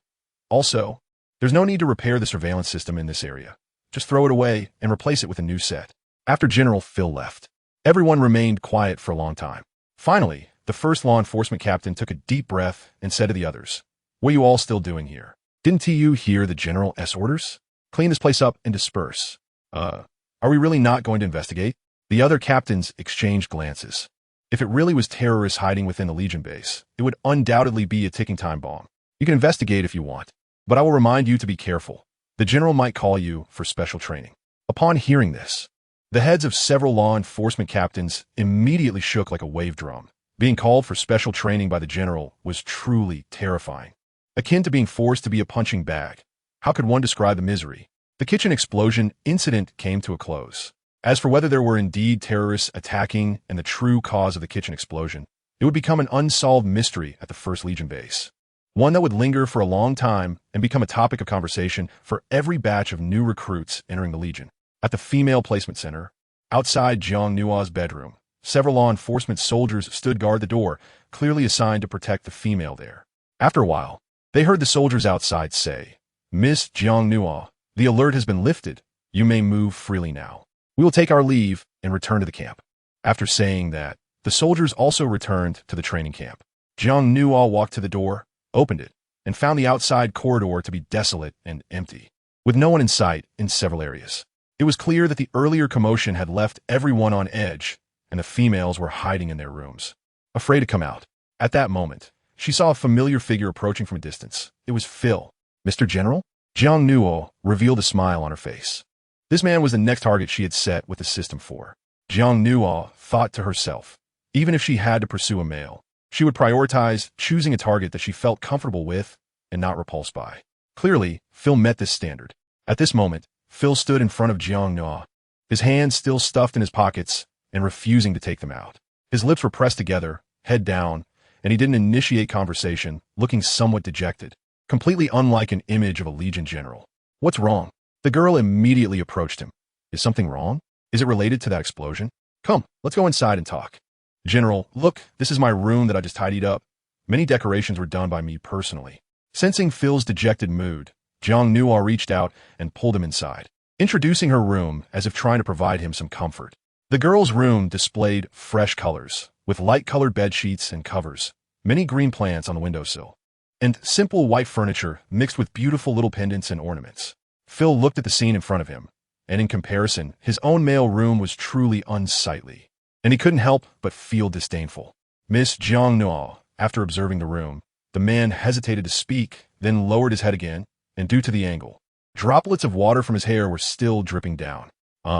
"Also, there's no need to repair the surveillance system in this area. Just throw it away and replace it with a new set." After General Phil left, everyone remained quiet for a long time. Finally, the first law enforcement captain took a deep breath and said to the others, "What are you all still doing here? Didn't you hear the general's orders? Clean this place up and disperse." Are we really not going to investigate? The other captains exchanged glances. If it really was terrorists hiding within the Legion base, it would undoubtedly be a ticking time bomb. You can investigate if you want, but I will remind you to be careful. The general might call you for special training. Upon hearing this, the heads of several law enforcement captains immediately shook like a wave drum. Being called for special training by the general was truly terrifying, akin to being forced to be a punching bag. How could one describe the misery? The kitchen explosion incident came to a close. As for whether there were indeed terrorists attacking and the true cause of the kitchen explosion, it would become an unsolved mystery at the First Legion base, one that would linger for a long time and become a topic of conversation for every batch of new recruits entering the Legion. At the Female Placement Center, outside Jiang Nua's bedroom, several law enforcement soldiers stood guard the door, clearly assigned to protect the female there. After a while, they heard the soldiers outside say, "Miss Jiang Nua, the alert has been lifted. You may move freely now. We will take our leave and return to the camp." After saying that, the soldiers also returned to the training camp. Jiang Nua walked to the door, opened it, and found the outside corridor to be desolate and empty, with no one in sight in several areas. It was clear that the earlier commotion had left everyone on edge, and the females were hiding in their rooms, afraid to come out. At that moment, she saw a familiar figure approaching from a distance. It was Phil. "Mr. General?" Jiang Nuo revealed a smile on her face. This man was the next target she had set with the system for. Jiang Nuo thought to herself, even if she had to pursue a male, She would prioritize choosing a target that she felt comfortable with and not repulsed by. Clearly, Phil met this standard. At this moment, Phil stood in front of Jiang Nua, his hands still stuffed in his pockets and refusing to take them out. His lips were pressed together, head down, and he didn't initiate conversation, looking somewhat dejected, completely unlike an image of a Legion general. What's wrong? The girl immediately approached him. Is something wrong? Is it related to that explosion? Come, let's go inside and talk. General, look, this is my room that I just tidied up. Many decorations were done by me personally. Sensing Phil's dejected mood, Jiang Nua reached out and pulled him inside, introducing her room as if trying to provide him some comfort. The girl's room displayed fresh colors, with light-colored bedsheets and covers, many green plants on the windowsill, and simple white furniture mixed with beautiful little pendants and ornaments. Phil looked at the scene in front of him, and in comparison, his own male room was truly unsightly, and he couldn't help but feel disdainful. Miss Jiang Nua, after observing the room, the man hesitated to speak, then lowered his head again, and due to the angle, droplets of water from his hair were still dripping down. Do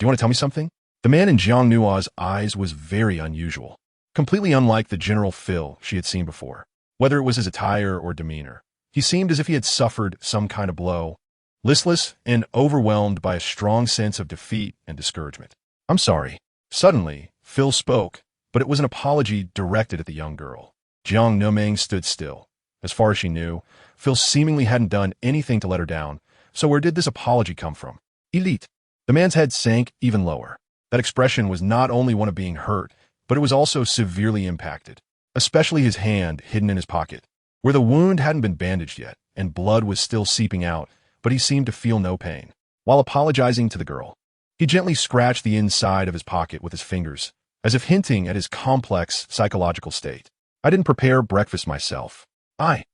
you want to tell me something? The man in Jiang Nua's eyes was very unusual, completely unlike the General Phil she had seen before. Whether it was his attire or demeanor, he seemed as if he had suffered some kind of blow, listless and overwhelmed by a strong sense of defeat and discouragement. I'm sorry. Suddenly, Phil spoke, but it was an apology directed at the young girl. Jiang Numing stood still. As far as she knew, Phil seemingly hadn't done anything to let her down, so where did this apology come from? Elite. The man's head sank even lower. That expression was not only one of being hurt, but it was also severely impacted, especially his hand hidden in his pocket, where the wound hadn't been bandaged yet, and blood was still seeping out, but he seemed to feel no pain. While apologizing to the girl, he gently scratched the inside of his pocket with his fingers, as if hinting at his complex psychological state. I didn't prepare breakfast myself. I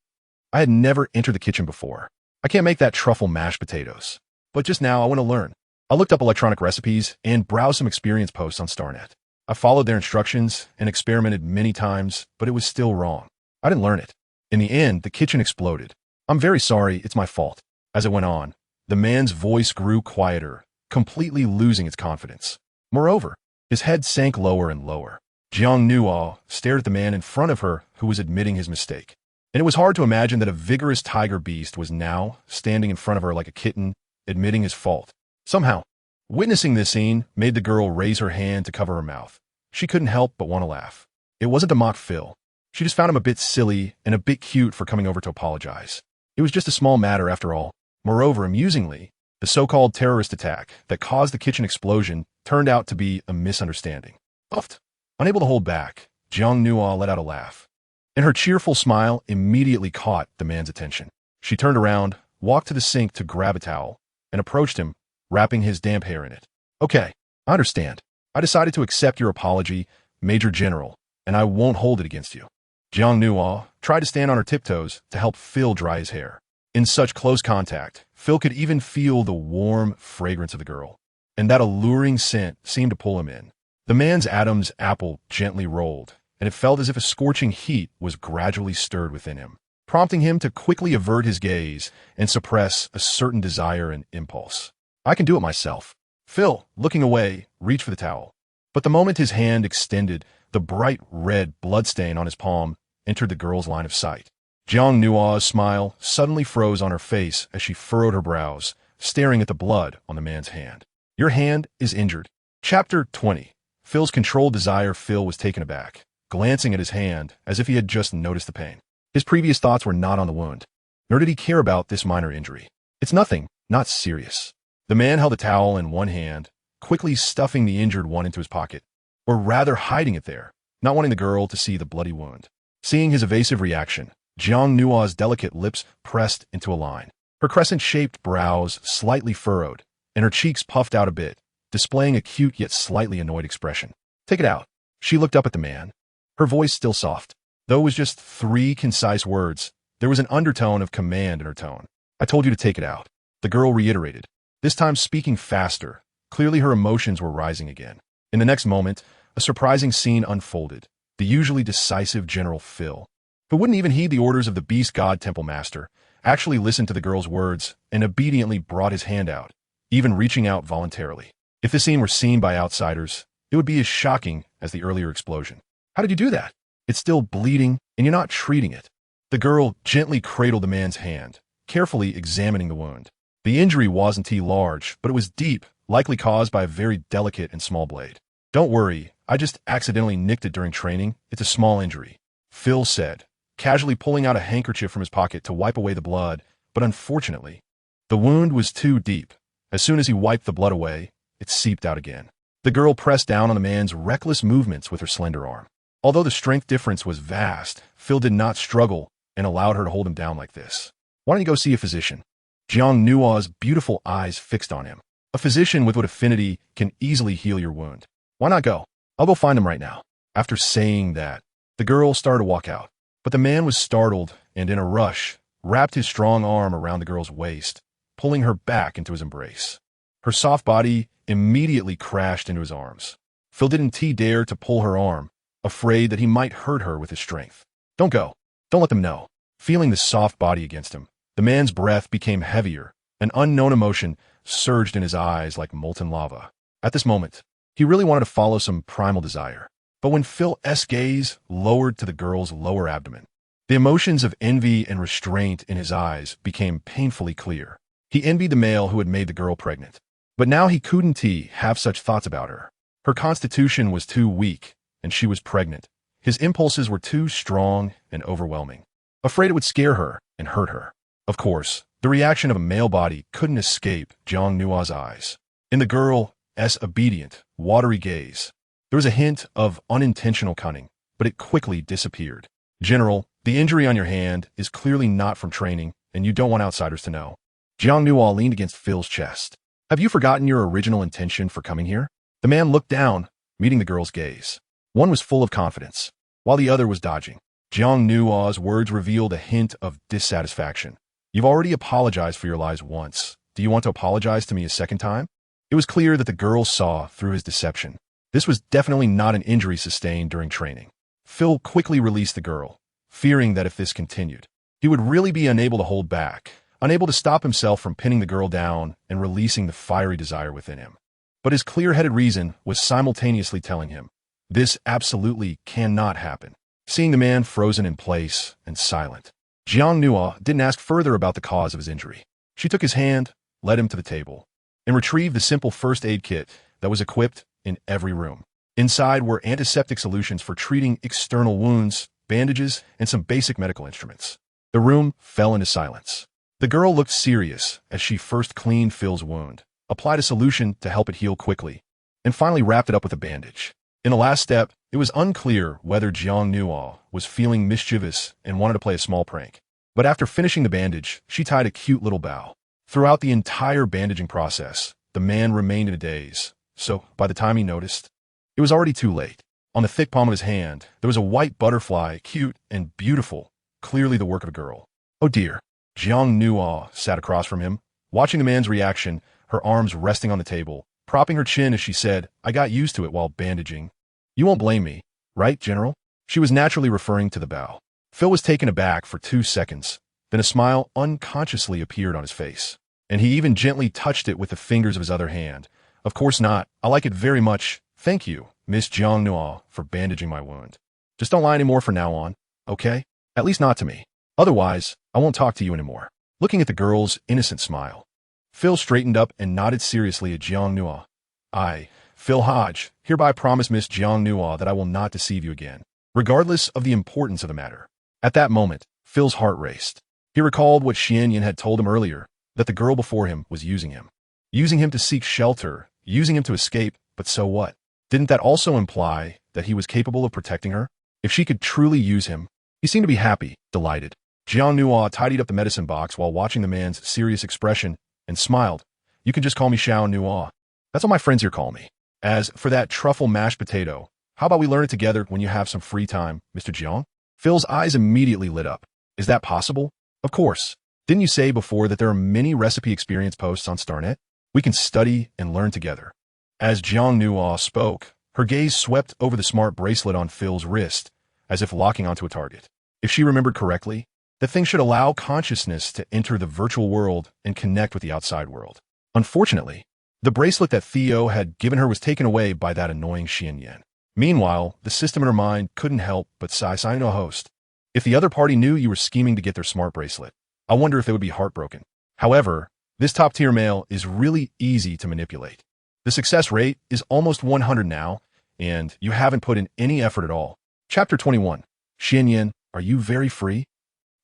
had never entered the kitchen before. I can't make that truffle mashed potatoes. But just now I want to learn. I looked up electronic recipes and browsed some experience posts on StarNet. I followed their instructions and experimented many times, but it was still wrong. I didn't learn it. In the end, the kitchen exploded. I'm very sorry, it's my fault. As it went on, the man's voice grew quieter, completely losing its confidence. Moreover, his head sank lower and lower. Jiang Nua stared at the man in front of her who was admitting his mistake. And it was hard to imagine that a vigorous tiger beast was now standing in front of her like a kitten, admitting his fault. Somehow, witnessing this scene made the girl raise her hand to cover her mouth. She couldn't help but want to laugh. It wasn't to mock Phil. She just found him a bit silly and a bit cute for coming over to apologize. It was just a small matter after all. Moreover, amusingly, the so-called terrorist attack that caused the kitchen explosion turned out to be a misunderstanding. Puffed. Unable to hold back, Jiang Nua let out a laugh, and her cheerful smile immediately caught the man's attention. She turned around, walked to the sink to grab a towel, and approached him, wrapping his damp hair in it. Okay, I understand. I decided to accept your apology, Major General, and I won't hold it against you. Jiang Nua tried to stand on her tiptoes to help Phil dry his hair. In such close contact, Phil could even feel the warm fragrance of the girl, and that alluring scent seemed to pull him in. The man's Adam's apple gently rolled, and it felt as if a scorching heat was gradually stirred within him, prompting him to quickly avert his gaze and suppress a certain desire and impulse. I can do it myself. Phil, looking away, reached for the towel. But the moment his hand extended, the bright red bloodstain on his palm entered the girl's line of sight. Jiang Nua's smile suddenly froze on her face as she furrowed her brows, staring at the blood on the man's hand. Your hand is injured. Chapter 20. Phil's controlled desire. Phil was taken aback, glancing at his hand as if he had just noticed the pain. His previous thoughts were not on the wound, nor did he care about this minor injury. It's nothing, not serious. The man held a towel in one hand, quickly stuffing the injured one into his pocket, or rather hiding it there, not wanting the girl to see the bloody wound. Seeing his evasive reaction, Jiang Nua's delicate lips pressed into a line. Her crescent-shaped brows slightly furrowed, and her cheeks puffed out a bit, displaying a cute yet slightly annoyed expression. Take it out. She looked up at the man, her voice still soft. Though it was just 3 concise words, there was an undertone of command in her tone. I told you to take it out. The girl reiterated, this time speaking faster. Clearly her emotions were rising again. In the next moment, a surprising scene unfolded. The usually decisive General Phil, who wouldn't even heed the orders of the Beast God Temple Master, actually listened to the girl's words and obediently brought his hand out, even reaching out voluntarily. If this scene were seen by outsiders, it would be as shocking as the earlier explosion. How did you do that? It's still bleeding, and you're not treating it. The girl gently cradled the man's hand, carefully examining the wound. The injury wasn't too large, but it was deep, likely caused by a very delicate and small blade. Don't worry, I just accidentally nicked it during training. It's a small injury, Phil said, casually pulling out a handkerchief from his pocket to wipe away the blood, but unfortunately, the wound was too deep. As soon as he wiped the blood away, it seeped out again. The girl pressed down on the man's reckless movements with her slender arm. Although the strength difference was vast, Phil did not struggle and allowed her to hold him down like this. Why don't you go see a physician? Jiang Nua's beautiful eyes fixed on him. A physician with what affinity can easily heal your wound. Why not go? I'll go find him right now. After saying that, the girl started to walk out. But the man was startled and in a rush, wrapped his strong arm around the girl's waist, pulling her back into his embrace. Her soft body immediately crashed into his arms. Phil didn't dare to pull her arm, afraid that he might hurt her with his strength. Don't go. Don't let them know. Feeling the soft body against him, the man's breath became heavier. An unknown emotion surged in his eyes like molten lava. At this moment, he really wanted to follow some primal desire. But when Phil's gaze lowered to the girl's lower abdomen, the emotions of envy and restraint in his eyes became painfully clear. He envied the male who had made the girl pregnant. But now he couldn't have such thoughts about her. Her constitution was too weak, and she was pregnant. His impulses were too strong and overwhelming. Afraid it would scare her and hurt her. Of course, the reaction of a male body couldn't escape Jiang Nua's eyes. In the girl's obedient, watery gaze, there was a hint of unintentional cunning, but it quickly disappeared. General, the injury on your hand is clearly not from training, and you don't want outsiders to know. Jiang Nua leaned against Phil's chest. Have you forgotten your original intention for coming here? The man looked down, meeting the girl's gaze. One was full of confidence, while the other was dodging. Jiang Nua's words revealed a hint of dissatisfaction. You've already apologized for your lies once. Do you want to apologize to me a second time? It was clear that the girl saw through his deception. This was definitely not an injury sustained during training. Phil quickly released the girl, fearing that if this continued, he would really be unable to hold back, unable to stop himself from pinning the girl down and releasing the fiery desire within him. But his clear-headed reason was simultaneously telling him, this absolutely cannot happen. Seeing the man frozen in place and silent, Jiang Nua didn't ask further about the cause of his injury. She took his hand, led him to the table, and retrieved the simple first aid kit that was equipped in every room. Inside were antiseptic solutions for treating external wounds, bandages, and some basic medical instruments. The room fell into silence. The girl looked serious as she first cleaned Phil's wound, applied a solution to help it heal quickly, and finally wrapped it up with a bandage. In the last step, it was unclear whether Jiang Nua was feeling mischievous and wanted to play a small prank. But after finishing the bandage, she tied a cute little bow. Throughout the entire bandaging process, the man remained in a daze, so by the time he noticed, it was already too late. On the thick palm of his hand, there was a white butterfly, cute and beautiful, clearly the work of a girl. Oh dear. Jiang Nua sat across from him, watching the man's reaction, her arms resting on the table, propping her chin as she said, I got used to it while bandaging. You won't blame me, right, General? She was naturally referring to the bow. Phil was taken aback for 2 seconds, then a smile unconsciously appeared on his face, and he even gently touched it with the fingers of his other hand. Of course not. I like it very much. Thank you, Miss Jiang Nua, for bandaging my wound. Just don't lie anymore from now on, okay? At least not to me. Otherwise, I won't talk to you anymore. Looking at the girl's innocent smile, Phil straightened up and nodded seriously at Jiang Nua. I, Phil Hodge, hereby promise Miss Jiang Nua that I will not deceive you again, regardless of the importance of the matter. At that moment, Phil's heart raced. He recalled what Xianyan had told him earlier, that the girl before him was using him. Using him to seek shelter, using him to escape, but so what? Didn't that also imply that he was capable of protecting her? If she could truly use him, he seemed to be happy, delighted. Jiang Nua tidied up the medicine box while watching the man's serious expression and smiled. You can just call me Xiao Nua. That's what my friends here call me. As for that truffle mashed potato, how about we learn it together when you have some free time, Mr. Jiang? Phil's eyes immediately lit up. Is that possible? Of course. Didn't you say before that there are many recipe experience posts on StarNet? We can study and learn together. As Jiang Nua spoke, her gaze swept over the smart bracelet on Phil's wrist, as if locking onto a target. If she remembered correctly, the thing should allow consciousness to enter the virtual world and connect with the outside world. Unfortunately, the bracelet that Theo had given her was taken away by that annoying Xianyan. Meanwhile, the system in her mind couldn't help but sigh no host. If the other party knew you were scheming to get their smart bracelet, I wonder if they would be heartbroken. However, this top-tier male is really easy to manipulate. The success rate is almost 100 now, and you haven't put in any effort at all. Chapter 21. Xianyan, are you very free?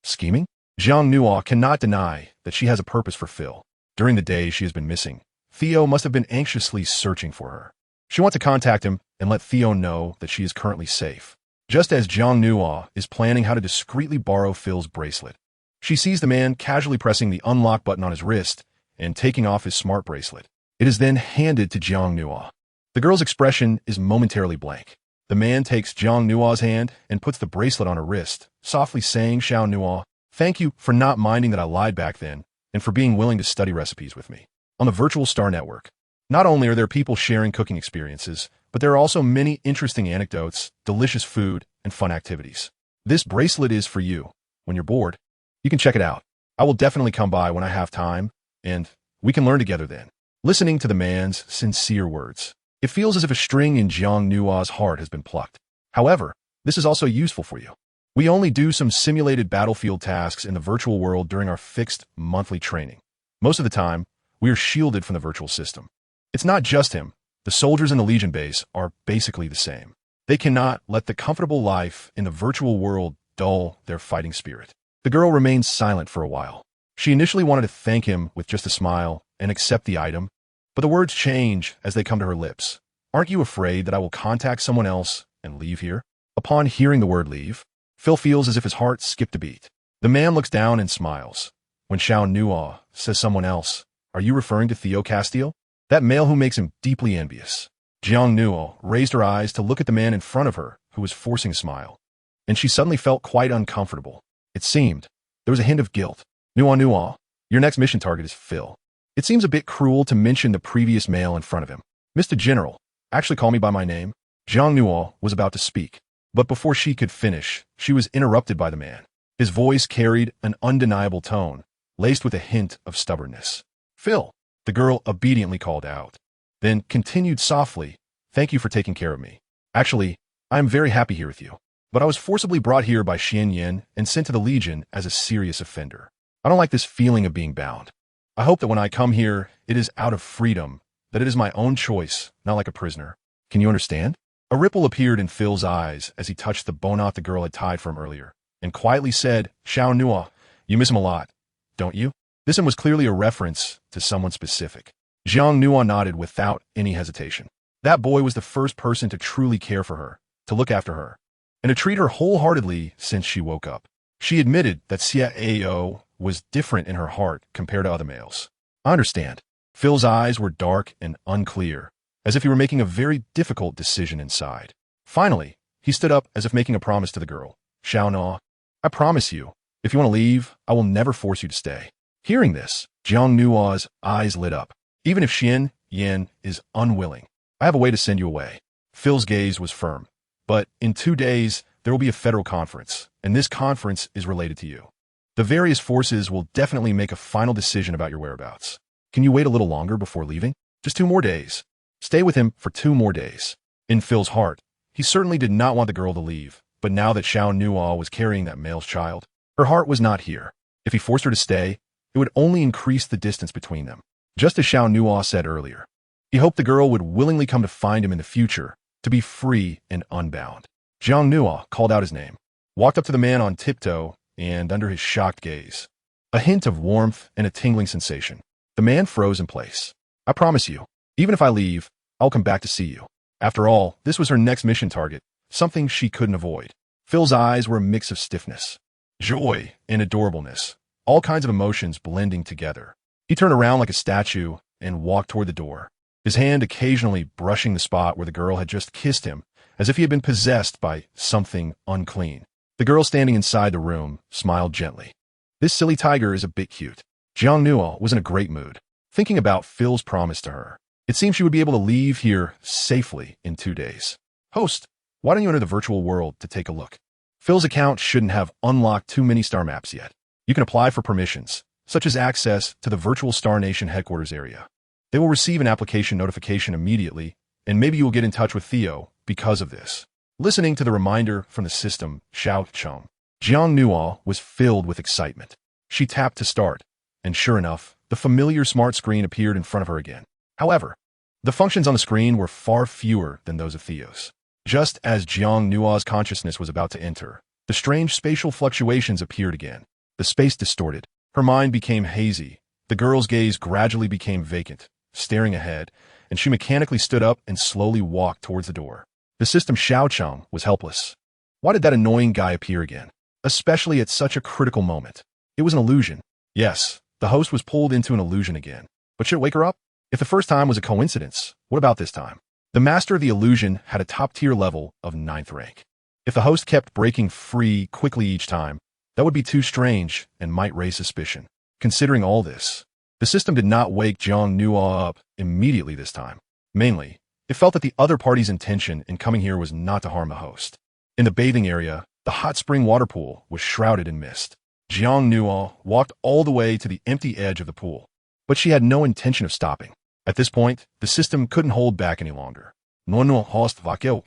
Scheming? Zhang Nuo cannot deny that she has a purpose for Phil. During the days she has been missing, Theo must have been anxiously searching for her. She wants to contact him and let Theo know that she is currently safe. Just as Zhang Nuo is planning how to discreetly borrow Phil's bracelet, she sees the man casually pressing the unlock button on his wrist and taking off his smart bracelet. It is then handed to Zhang Nuo. The girl's expression is momentarily blank. The man takes Zhang Nuo's hand and puts the bracelet on her wrist, softly saying, Xiao Nuo, thank you for not minding that I lied back then and for being willing to study recipes with me. On the Virtual Star Network, not only are there people sharing cooking experiences, but there are also many interesting anecdotes, delicious food, and fun activities. This bracelet is for you. When you're bored, you can check it out. I will definitely come by when I have time, and we can learn together then. Listening to the man's sincere words, it feels as if a string in Zhang Nuo's heart has been plucked. However, this is also useful for you. We only do some simulated battlefield tasks in the virtual world during our fixed monthly training. Most of the time, we are shielded from the virtual system. It's not just him. The soldiers in the Legion base are basically the same. They cannot let the comfortable life in the virtual world dull their fighting spirit. The girl remains silent for a while. She initially wanted to thank him with just a smile and accept the item, but the words change as they come to her lips. Aren't you afraid that I will contact someone else and leave here? Upon hearing the word leave, Phil feels as if his heart skipped a beat. The man looks down and smiles. When Xiao Nuo says someone else, are you referring to Theo Castile? That male who makes him deeply envious. Zhang Nuo raised her eyes to look at the man in front of her who was forcing a smile, and she suddenly felt quite uncomfortable. It seemed there was a hint of guilt. Nuo, your next mission target is Phil. It seems a bit cruel to mention the previous male in front of him. Mr. General, actually call me by my name. Zhang Nuo was about to speak, but before she could finish, she was interrupted by the man. His voice carried an undeniable tone, laced with a hint of stubbornness. Phil, the girl obediently called out, then continued softly, thank you for taking care of me. Actually, I am very happy here with you, but I was forcibly brought here by Xianyan and sent to the Legion as a serious offender. I don't like this feeling of being bound. I hope that when I come here, it is out of freedom, that it is my own choice, not like a prisoner. Can you understand? A ripple appeared in Phil's eyes as he touched the bow knot the girl had tied for him earlier, and quietly said, Xiao Nuo, you miss him a lot, don't you? This one was clearly a reference to someone specific. Zhang Nuo nodded without any hesitation. That boy was the first person to truly care for her, to look after her, and to treat her wholeheartedly since she woke up. She admitted that Xiao was different in her heart compared to other males. I understand. Phil's eyes were dark and unclear, as if he were making a very difficult decision inside. Finally, he stood up as if making a promise to the girl. Xiao Nuo, I promise you, if you want to leave, I will never force you to stay. Hearing this, Zhang Nuo's eyes lit up. Even if Xianyan is unwilling, I have a way to send you away. Phil's gaze was firm. But in 2 days, there will be a federal conference, and this conference is related to you. The various forces will definitely make a final decision about your whereabouts. Can you wait a little longer before leaving? Just 2 more days. Stay with him for 2 more days. In Phil's heart, he certainly did not want the girl to leave, but now that Xiao Nuo was carrying that male's child, her heart was not here. If he forced her to stay, it would only increase the distance between them. Just as Xiao Nuo said earlier, he hoped the girl would willingly come to find him in the future, to be free and unbound. Zhang Nuo called out his name, walked up to the man on tiptoe, and under his shocked gaze, a hint of warmth and a tingling sensation, the man froze in place. I promise you, even if I leave, I'll come back to see you. After all, this was her next mission target, something she couldn't avoid. Phil's eyes were a mix of stiffness, joy, and adorableness, all kinds of emotions blending together. He turned around like a statue and walked toward the door, his hand occasionally brushing the spot where the girl had just kissed him, as if he had been possessed by something unclean. The girl standing inside the room smiled gently. This silly tiger is a bit cute. Zhang Nuo was in a great mood, thinking about Phil's promise to her. It seemed she would be able to leave here safely in 2 days. Host, why don't you enter the virtual world to take a look? Phil's account shouldn't have unlocked too many star maps yet. You can apply for permissions, such as access to the virtual Star Nation headquarters area. They will receive an application notification immediately, and maybe you will get in touch with Theo because of this. Listening to the reminder from the system, Xiao Cheng, Jiang Nuo was filled with excitement. She tapped to start, and sure enough, the familiar smart screen appeared in front of her again. However, the functions on the screen were far fewer than those of Theo's. Just as Jiang Nuo's consciousness was about to enter, the strange spatial fluctuations appeared again. The space distorted. Her mind became hazy. The girl's gaze gradually became vacant, staring ahead, and she mechanically stood up and slowly walked towards the door. The system Xiao Cheng was helpless. Why did that annoying guy appear again? Especially at such a critical moment. It was an illusion. Yes, the host was pulled into an illusion again. But should it wake her up? If the first time was a coincidence, what about this time? The master of the illusion had a top-tier level of 9th rank. If the host kept breaking free quickly each time, that would be too strange and might raise suspicion. Considering all this, the system did not wake Jiang Nuo up immediately this time. Mainly, it felt that the other party's intention in coming here was not to harm the host. In the bathing area, the hot spring water pool was shrouded in mist. Jiang Nuo walked all the way to the empty edge of the pool, but she had no intention of stopping. At this point, the system couldn't hold back any longer. No host vakel.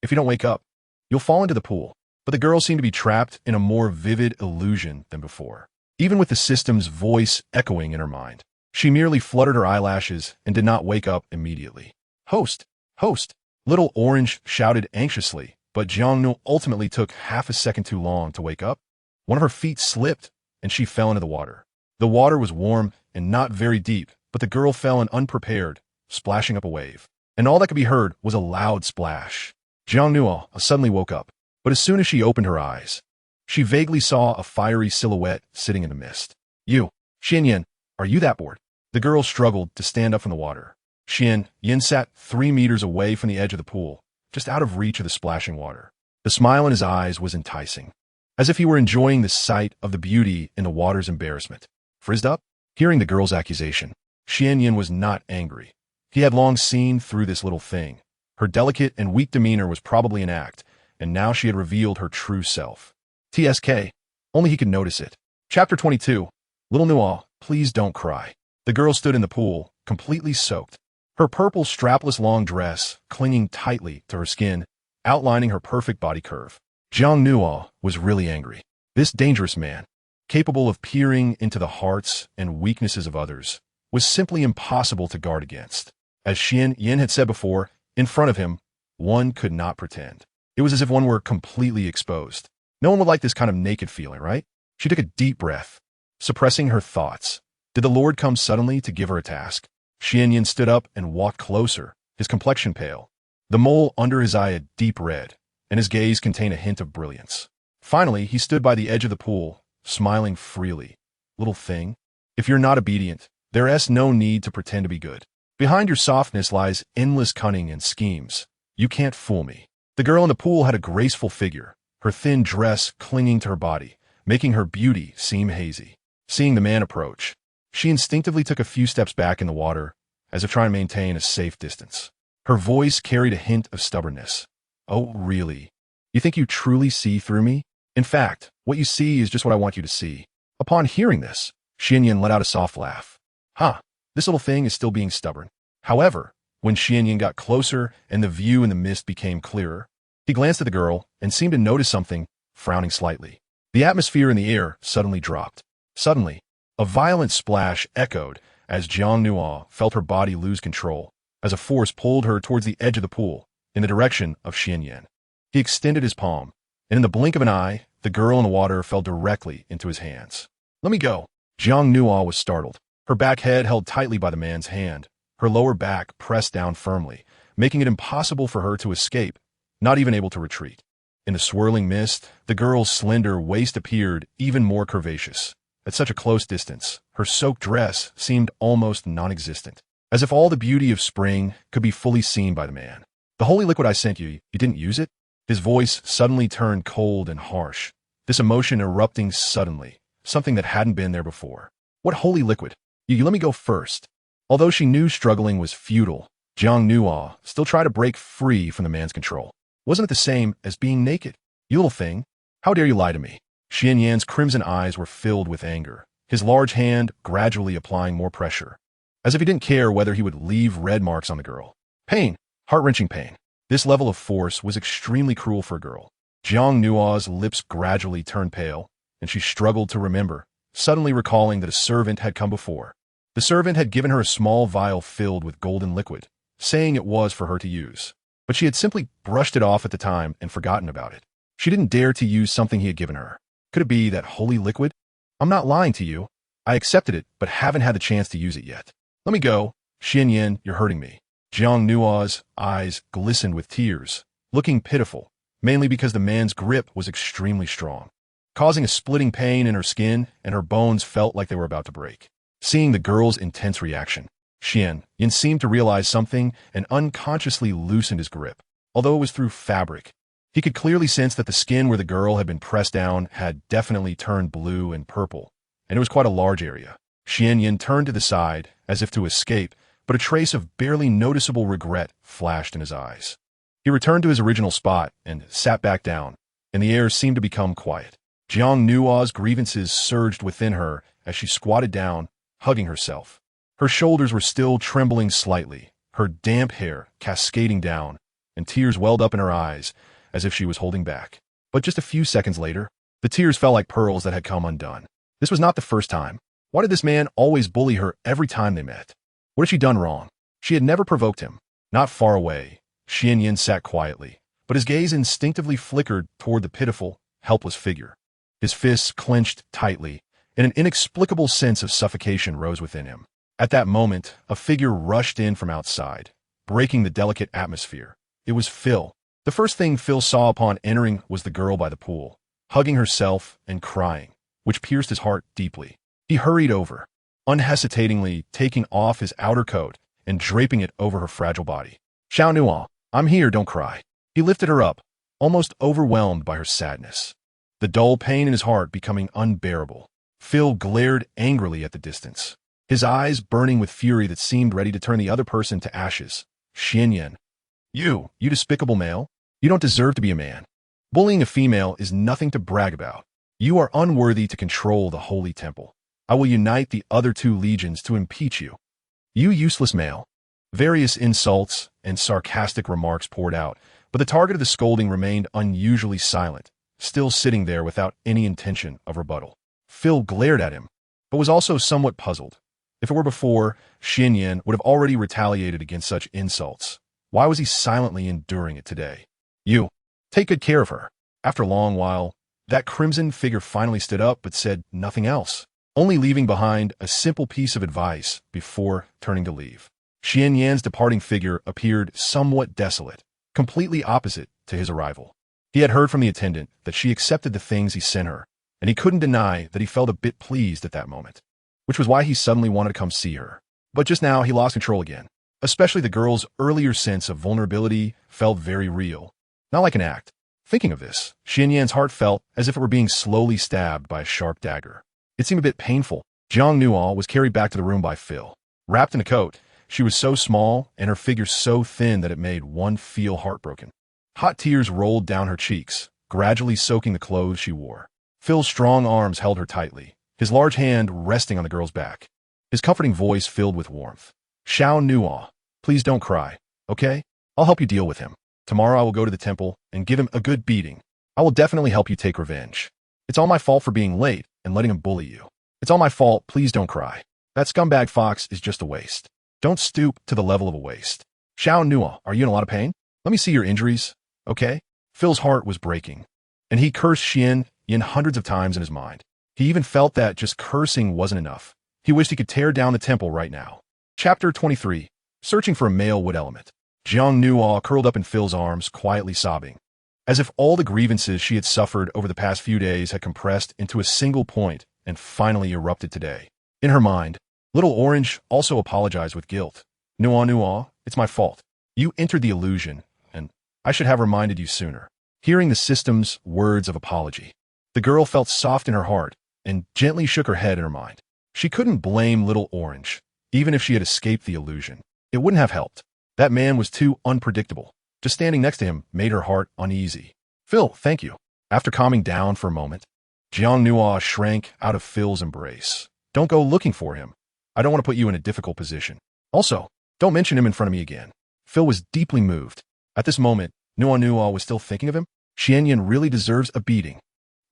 If you don't wake up, you'll fall into the pool. But the girl seemed to be trapped in a more vivid illusion than before. Even with the system's voice echoing in her mind, she merely fluttered her eyelashes and did not wake up immediately. Host! Host! Little Orange shouted anxiously, but Jiangnu ultimately took half a second too long to wake up. One of her feet slipped, and she fell into the water. The water was warm and not very deep, but the girl fell in unprepared, splashing up a wave. And all that could be heard was a loud splash. Jiangnu suddenly woke up, but as soon as she opened her eyes, she vaguely saw a fiery silhouette sitting in the mist. You, Xian, are you that bored? The girl struggled to stand up from the water. Xian sat 3 meters away from the edge of the pool, just out of reach of the splashing water. The smile in his eyes was enticing, as if he were enjoying the sight of the beauty in the water's embarrassment. Frizzed up? Hearing the girl's accusation, Xian was not angry. He had long seen through this little thing. Her delicate and weak demeanor was probably an act, and now she had revealed her true self. TSK. Only he could notice it. Chapter 22. Little Nuo, please don't cry. The girl stood in the pool, completely soaked. Her purple strapless long dress clinging tightly to her skin, outlining her perfect body curve. Jiang Nuo was really angry. This dangerous man, capable of peering into the hearts and weaknesses of others, was simply impossible to guard against. As Xian had said before, in front of him, one could not pretend. It was as if one were completely exposed. No one would like this kind of naked feeling, right? She took a deep breath, suppressing her thoughts. Did the Lord come suddenly to give her a task? Xian stood up and walked closer, his complexion pale. The mole under his eye a deep red, and his gaze contained a hint of brilliance. Finally, he stood by the edge of the pool, smiling freely. Little thing, if you're not obedient, there's no need to pretend to be good. Behind your softness lies endless cunning and schemes. You can't fool me. The girl in the pool had a graceful figure, her thin dress clinging to her body, making her beauty seem hazy. Seeing the man approach, she instinctively took a few steps back in the water, as if trying to maintain a safe distance. Her voice carried a hint of stubbornness. Oh, really? You think you truly see through me? In fact, what you see is just what I want you to see. Upon hearing this, Xian let out a soft laugh. This little thing is still being stubborn. However, when Xian got closer and the view in the mist became clearer, he glanced at the girl and seemed to notice something, frowning slightly. The atmosphere in the air suddenly dropped. Suddenly, a violent splash echoed as Jiang Nuo felt her body lose control, as a force pulled her towards the edge of the pool, in the direction of Xian. He extended his palm, and in the blink of an eye, the girl in the water fell directly into his hands. Let me go. Jiang Nuo was startled. Her back head held tightly by the man's hand, her lower back pressed down firmly, making it impossible for her to escape, not even able to retreat. In the swirling mist, the girl's slender waist appeared even more curvaceous. At such a close distance, her soaked dress seemed almost non-existent, as if all the beauty of spring could be fully seen by the man. The holy liquid I sent you, you didn't use it? His voice suddenly turned cold and harsh, this emotion erupting suddenly, something that hadn't been there before. What holy liquid? You let me go first. Although she knew struggling was futile, Jiang Nuo still tried to break free from the man's control. Wasn't it the same as being naked? You little thing, how dare you lie to me? Xian's crimson eyes were filled with anger, his large hand gradually applying more pressure, as if he didn't care whether he would leave red marks on the girl. Pain, heart-wrenching pain. This level of force was extremely cruel for a girl. Jiang Nua's lips gradually turned pale, and she struggled to remember, suddenly recalling that a servant had come before. The servant had given her a small vial filled with golden liquid, saying it was for her to use. But she had simply brushed it off at the time and forgotten about it. She didn't dare to use something he had given her. Could it be that holy liquid? I'm not lying to you. I accepted it, but haven't had the chance to use it yet. Let me go. Xian Yin, you're hurting me. Jiang Nua's eyes glistened with tears, looking pitiful, mainly because the man's grip was extremely strong, causing a splitting pain in her skin, and her bones felt like they were about to break. Seeing the girl's intense reaction, Xian Yin seemed to realize something and unconsciously loosened his grip. Although it was through fabric, he could clearly sense that the skin where the girl had been pressed down had definitely turned blue and purple, and it was quite a large area. Xian Yin turned to the side, as if to escape, but a trace of barely noticeable regret flashed in his eyes. He returned to his original spot and sat back down, and the air seemed to become quiet. Jiang Nua's grievances surged within her as she squatted down, hugging herself. Her shoulders were still trembling slightly, her damp hair cascading down, and tears welled up in her eyes as if she was holding back. But just a few seconds later, the tears fell like pearls that had come undone. This was not the first time. Why did this man always bully her every time they met? What had she done wrong? She had never provoked him. Not far away, Xian Yin sat quietly, but his gaze instinctively flickered toward the pitiful, helpless figure. His fists clenched tightly, and an inexplicable sense of suffocation rose within him. At that moment, a figure rushed in from outside, breaking the delicate atmosphere. It was Phil. The first thing Phil saw upon entering was the girl by the pool, hugging herself and crying, which pierced his heart deeply. He hurried over, unhesitatingly taking off his outer coat and draping it over her fragile body. Xiao Nua, I'm here, don't cry. He lifted her up, almost overwhelmed by her sadness. The dull pain in his heart becoming unbearable. Phil glared angrily at the distance, his eyes burning with fury that seemed ready to turn the other person to ashes. Xian Yin. You despicable male. You don't deserve to be a man. Bullying a female is nothing to brag about. You are unworthy to control the holy temple. I will unite the other 2 legions to impeach you. You useless male. Various insults and sarcastic remarks poured out, but the target of the scolding remained unusually silent, still sitting there without any intention of rebuttal. Phil glared at him, but was also somewhat puzzled. If it were before, Xian Yin would have already retaliated against such insults. Why was he silently enduring it today? You, take good care of her. After a long while, that crimson figure finally stood up but said nothing else, only leaving behind a simple piece of advice before turning to leave. Xian Yan's departing figure appeared somewhat desolate, completely opposite to his arrival. He had heard from the attendant that she accepted the things he sent her, and he couldn't deny that he felt a bit pleased at that moment, which was why he suddenly wanted to come see her. But just now he lost control again. Especially the girl's earlier sense of vulnerability felt very real, not like an act. Thinking of this, Xian Yan's heart felt as if it were being slowly stabbed by a sharp dagger. It seemed a bit painful. Jiang Nua was carried back to the room by Phil. Wrapped in a coat, she was so small and her figure so thin that it made one feel heartbroken. Hot tears rolled down her cheeks, gradually soaking the clothes she wore. Phil's strong arms held her tightly, his large hand resting on the girl's back. His comforting voice filled with warmth. Xiao Nua, please don't cry, okay? I'll help you deal with him. Tomorrow I will go to the temple and give him a good beating. I will definitely help you take revenge. It's all my fault for being late and letting him bully you. It's all my fault, please don't cry. That scumbag fox is just a waste. Don't stoop to the level of a waste. Xiao Nua, are you in a lot of pain? Let me see your injuries, okay? Phil's heart was breaking, and he cursed Xian Yin hundreds of times in his mind. He even felt that just cursing wasn't enough. He wished he could tear down the temple right now. Chapter 23. Searching for a male wood element. Jiang Nua curled up in Phil's arms, quietly sobbing, as if all the grievances she had suffered over the past few days had compressed into a single point and finally erupted today. In her mind, Little Orange also apologized with guilt. Nua, it's my fault. You entered the illusion, and I should have reminded you sooner. Hearing the system's words of apology, the girl felt soft in her heart and gently shook her head in her mind. She couldn't blame Little Orange, even if she had escaped the illusion. It wouldn't have helped. That man was too unpredictable. Just standing next to him made her heart uneasy. Phil, thank you. After calming down for a moment, Jiang Nua shrank out of Phil's embrace. Don't go looking for him. I don't want to put you in a difficult position. Also, don't mention him in front of me again. Phil was deeply moved. At this moment, Nua was still thinking of him. Xianyan really deserves a beating.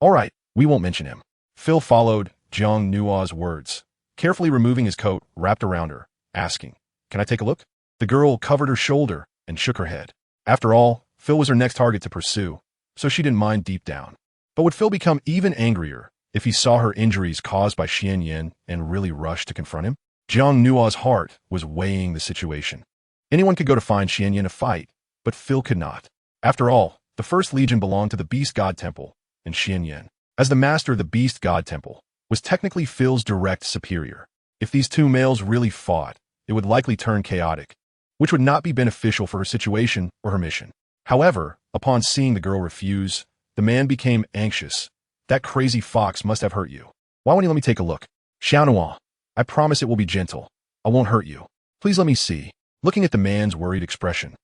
All right, we won't mention him. Phil followed Jiang Nua's words, carefully removing his coat wrapped around her, asking, "Can I take a look?" The girl covered her shoulder and shook her head. After all, Phil was her next target to pursue, so she didn't mind deep down. But would Phil become even angrier if he saw her injuries caused by Xianyan and really rushed to confront him? Jiang Nua's heart was weighing the situation. Anyone could go to find Xianyan a fight, but Phil could not. After all, the First Legion belonged to the Beast God Temple, and Xianyan, as the master of the Beast God Temple, was technically Phil's direct superior. If these two males really fought, it would likely turn chaotic, which would not be beneficial for her situation or her mission. However, upon seeing the girl refuse, the man became anxious. That crazy fox must have hurt you. Why won't you let me take a look? Xiaonuo, I promise it will be gentle. I won't hurt you. Please let me see. Looking at the man's worried expression,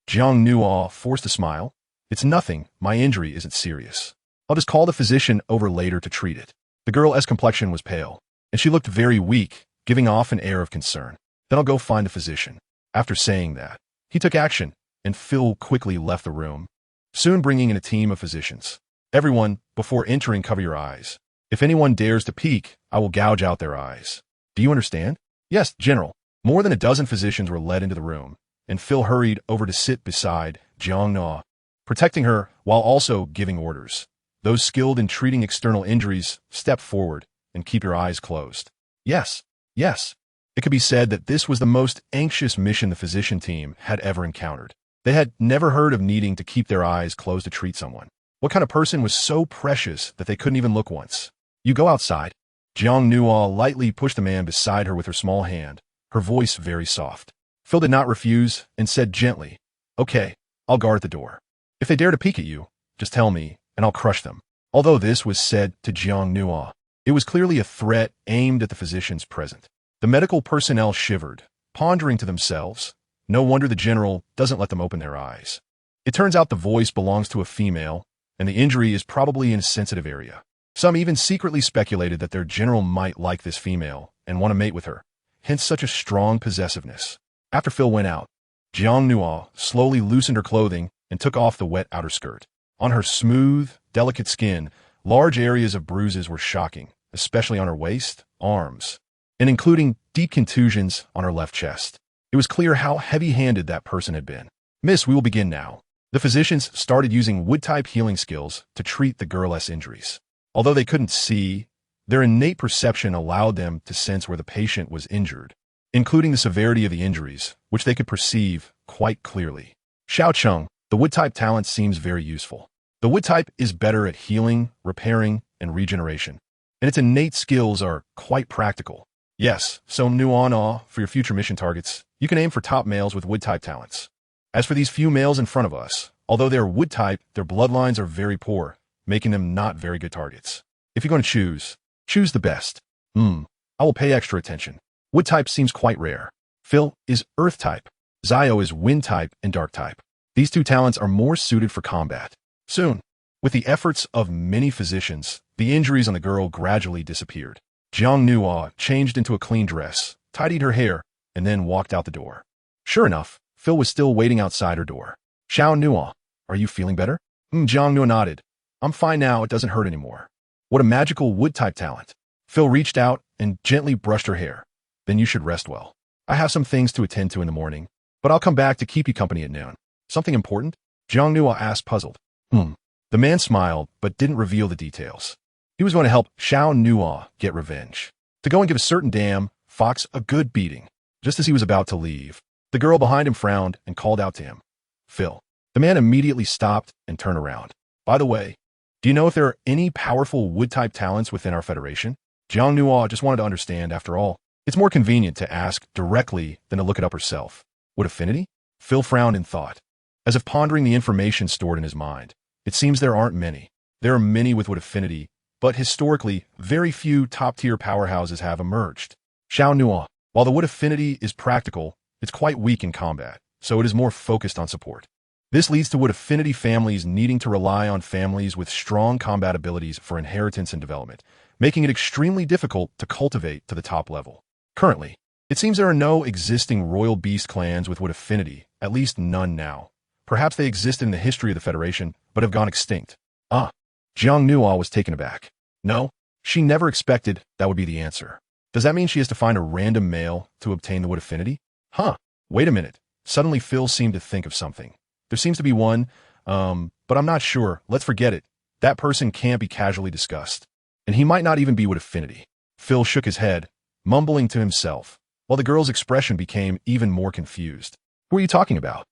Jiang Nuo forced a smile. It's nothing. My injury isn't serious. I'll just call the physician over later to treat it. The girl's complexion was pale, and she looked very weak, giving off an air of concern. Then I'll go find a physician. After saying that, he took action, and Phil quickly left the room, soon bringing in a team of physicians. Everyone, before entering, cover your eyes. If anyone dares to peek, I will gouge out their eyes. Do you understand? Yes, General. More than a dozen physicians were led into the room, and Phil hurried over to sit beside Jiang Nuo, protecting her while also giving orders. Those skilled in treating external injuries, step forward and keep your eyes closed. Yes, yes. It could be said that this was the most anxious mission the physician team had ever encountered. They had never heard of needing to keep their eyes closed to treat someone. What kind of person was so precious that they couldn't even look once? You go outside. Jiang Nuo lightly pushed the man beside her with her small hand, her voice very soft. Phil did not refuse and said gently, "Okay, I'll guard at the door. If they dare to peek at you, just tell me, and I'll crush them." Although this was said to Jiang Nuo, it was clearly a threat aimed at the physicians present. The medical personnel shivered, pondering to themselves, no wonder the general doesn't let them open their eyes. It turns out the voice belongs to a female, and the injury is probably in a sensitive area. Some even secretly speculated that their general might like this female and want to mate with her, hence such a strong possessiveness. After Phil went out, Jiang Nuo slowly loosened her clothing and took off the wet outer skirt. On her smooth, delicate skin, large areas of bruises were shocking, especially on her waist, arms, and including deep contusions on her left chest. It was clear how heavy-handed that person had been. "Miss, we will begin now." The physicians started using wood-type healing skills to treat the girl's injuries. Although they couldn't see, their innate perception allowed them to sense where the patient was injured, including the severity of the injuries, which they could perceive quite clearly. Xiao Cheng, the wood-type talent seems very useful. The wood-type is better at healing, repairing, and regeneration, and its innate skills are quite practical. Yes, so Nuo, for your future mission targets, you can aim for top males with wood-type talents. As for these few males in front of us, although they are wood-type, their bloodlines are very poor, making them not very good targets. If you're going to choose the best. I will pay extra attention. Wood-type seems quite rare. Phil is earth-type. Zio is wind-type and dark-type. These two talents are more suited for combat. Soon, with the efforts of many physicians, the injuries on the girl gradually disappeared. Jiang Nuo changed into a clean dress, tidied her hair, and then walked out the door. Sure enough, Phil was still waiting outside her door. "Xiao Nuo, are you feeling better?" Jiang Nuo nodded. "I'm fine now, it doesn't hurt anymore." What a magical wood-type talent. Phil reached out and gently brushed her hair. "Then you should rest well. I have some things to attend to in the morning, but I'll come back to keep you company at noon." "Something important?" Jiang Nuo asked, puzzled. The man smiled, but didn't reveal the details. He was going to help Xiao Nuo get revenge. To go and give a certain damn fox a good beating. Just as he was about to leave, the girl behind him frowned and called out to him, "Phil." The man immediately stopped and turned around. "By the way, do you know if there are any powerful wood-type talents within our federation?" Jiang Nuo just wanted to understand. After all, it's more convenient to ask directly than to look it up herself. "Wood affinity?" Phil frowned in thought, as if pondering the information stored in his mind. It seems there aren't many. There are many with wood affinity, but historically, very few top-tier powerhouses have emerged. Xiao Nuo, while the wood affinity is practical, it's quite weak in combat, so it is more focused on support. This leads to wood affinity families needing to rely on families with strong combat abilities for inheritance and development, making it extremely difficult to cultivate to the top level. Currently, it seems there are no existing royal beast clans with wood affinity, at least none now. Perhaps they existed in the history of the Federation, but have gone extinct. Ah. Jiang Nuo was taken aback. No, she never expected that would be the answer. Does that mean she has to find a random male to obtain the wood affinity? Huh. Wait a minute. Suddenly Phil seemed to think of something. There seems to be one, but I'm not sure. Let's forget it. That person can't be casually discussed. And he might not even be wood affinity. Phil shook his head, mumbling to himself, while the girl's expression became even more confused. Who are you talking about?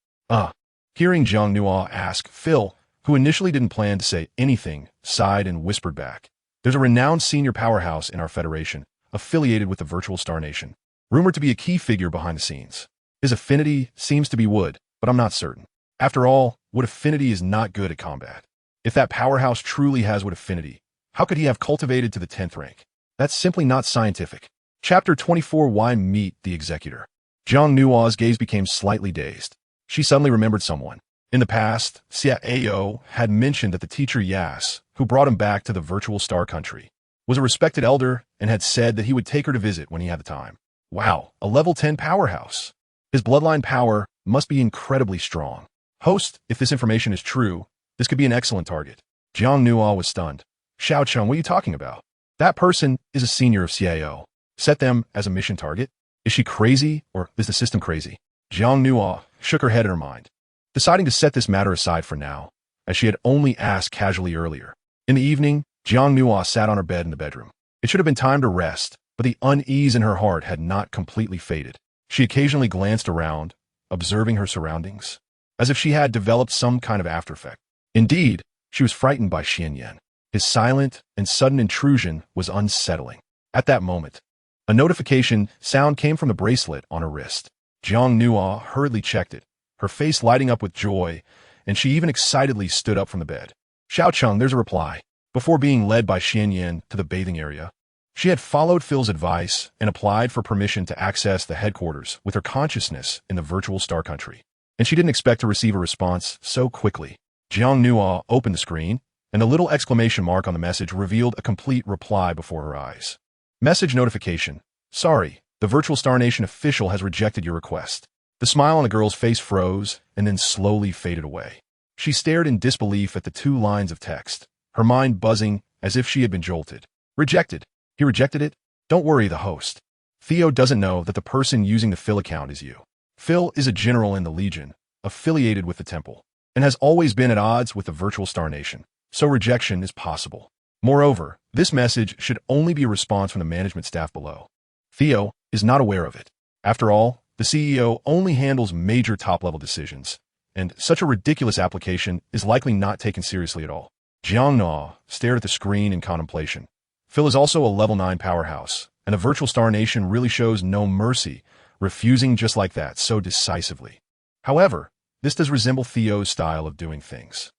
Hearing Jiang Nuo ask, Phil, who initially didn't plan to say anything, sighed and whispered back. There's a renowned senior powerhouse in our Federation, affiliated with the Virtual Star Nation, rumored to be a key figure behind the scenes. His affinity seems to be wood, but I'm not certain. After all, wood affinity is not good at combat. If that powerhouse truly has wood affinity, how could he have cultivated to the 10th rank? That's simply not scientific. Chapter 24. Why meet the executor? Jiang Nuo's gaze became slightly dazed. She suddenly remembered someone. In the past, Xiao had mentioned that the teacher Yas, who brought him back to the Virtual Star Country, was a respected elder and had said that he would take her to visit when he had the time. Wow, a level 10 powerhouse. His bloodline power must be incredibly strong. Host, if this information is true, this could be an excellent target. Jiang Nuo was stunned. Xiao Cheng, what are you talking about? That person is a senior of Xiao. Set them as a mission target? Is she crazy, or is the system crazy? Jiang Nuo shook her head in her mind, deciding to set this matter aside for now, as she had only asked casually earlier. In the evening, Jiang Nuo sat on her bed in the bedroom. It should have been time to rest, but the unease in her heart had not completely faded. She occasionally glanced around, observing her surroundings, as if she had developed some kind of aftereffect. Indeed, she was frightened by Xianyan. His silent and sudden intrusion was unsettling. At that moment, a notification sound came from the bracelet on her wrist. Jiang Nuo hurriedly checked it, her face lighting up with joy, and she even excitedly stood up from the bed. Xiao Cheng, there's a reply. Before being led by Xianyan to the bathing area, she had followed Phil's advice and applied for permission to access the headquarters with her consciousness in the Virtual Star Country. And she didn't expect to receive a response so quickly. Jiang Nuo opened the screen, and the little exclamation mark on the message revealed a complete reply before her eyes. Message notification. Sorry, the Virtual Star Nation official has rejected your request. The smile on the girl's face froze and then slowly faded away. She stared in disbelief at the 2 lines of text, her mind buzzing as if she had been jolted. Rejected. He rejected it? Don't worry, the host. Theo doesn't know that the person using the Phil account is you. Phil is a general in the Legion, affiliated with the Temple, and has always been at odds with the Virtual Star Nation, so rejection is possible. Moreover, this message should only be a response from the management staff below. Theo is not aware of it. After all, the CEO only handles major top-level decisions, and such a ridiculous application is likely not taken seriously at all. Jiang Nuo stared at the screen in contemplation. Phil is also a level 9 powerhouse, and the Virtual Star Nation really shows no mercy, refusing just like that so decisively. However, this does resemble Theo's style of doing things.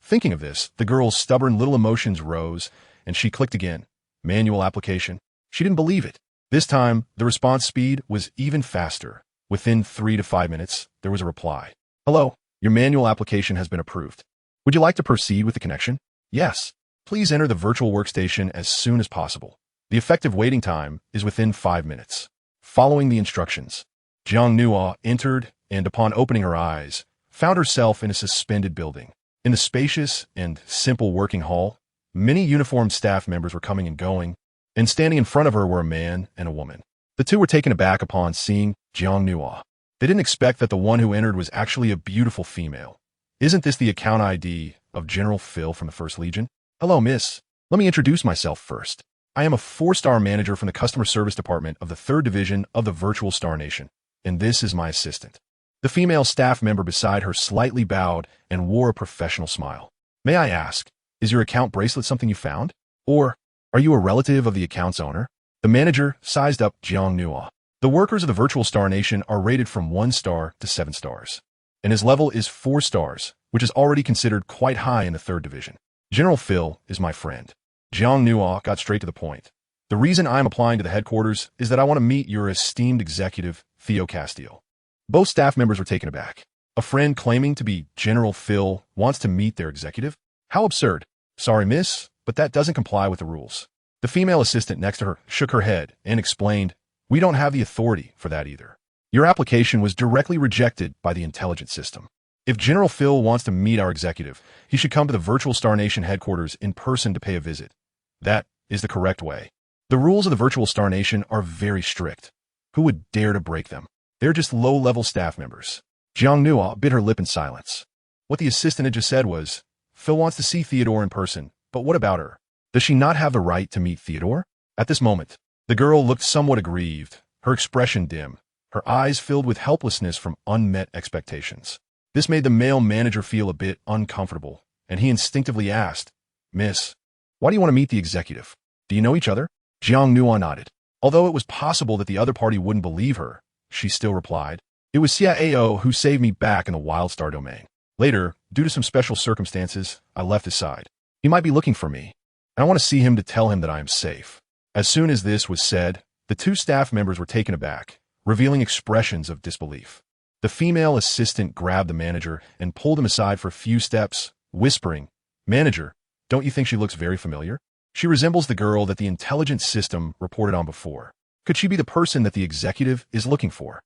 Thinking of this, the girl's stubborn little emotions rose, and she clicked again. Manual application. She didn't believe it. This time, the response speed was even faster. Within 3 to 5 minutes, there was a reply. Hello, your manual application has been approved. Would you like to proceed with the connection? Yes. Please enter the virtual workstation as soon as possible. The effective waiting time is within 5 minutes. Following the instructions, Jiang Nuo entered and, upon opening her eyes, found herself in a suspended building. In the spacious and simple working hall, many uniformed staff members were coming and going, and standing in front of her were a man and a woman. The two were taken aback upon seeing Jiang Nuo. They didn't expect that the one who entered was actually a beautiful female. Isn't this the account ID of General Phil from the 1st Legion? Hello, miss. Let me introduce myself first. I am a 4-star manager from the Customer Service Department of the 3rd Division of the Virtual Star Nation, and this is my assistant. The female staff member beside her slightly bowed and wore a professional smile. May I ask, is your account bracelet something you found? Or are you a relative of the account's owner? The manager sized up Jiang Nuo. The workers of the Virtual Star Nation are rated from 1 star to 7 stars, and his level is 4 stars, which is already considered quite high in the 3rd Division. General Phil is my friend. Jiang Nuo got straight to the point. The reason I'm applying to the headquarters is that I want to meet your esteemed executive, Theo Castile. Both staff members were taken aback. A friend claiming to be General Phil wants to meet their executive? How absurd. Sorry, miss, but that doesn't comply with the rules. The female assistant next to her shook her head and explained, we don't have the authority for that either. Your application was directly rejected by the intelligence system. If General Phil wants to meet our executive, he should come to the Virtual Star Nation headquarters in person to pay a visit. That is the correct way. The rules of the Virtual Star Nation are very strict. Who would dare to break them? They're just low-level staff members. Jiang Nua bit her lip in silence. What the assistant had just said was, Phil wants to see Theodore in person, but what about her? Does she not have the right to meet Theodore? At this moment, the girl looked somewhat aggrieved, her expression dim, her eyes filled with helplessness from unmet expectations. This made the male manager feel a bit uncomfortable, and he instinctively asked, Miss, why do you want to meet the executive? Do you know each other? Jiang Nua nodded. Although it was possible that the other party wouldn't believe her, she still replied, It was Xiao who saved me back in the Wild Star domain. Later, due to some special circumstances, I left his side. He might be looking for me, and I want to see him to tell him that I am safe. As soon as this was said, the two staff members were taken aback, revealing expressions of disbelief. The female assistant grabbed the manager and pulled him aside for a few steps, whispering, Manager, don't you think she looks very familiar? She resembles the girl that the intelligence system reported on before. Could she be the person that the executive is looking for?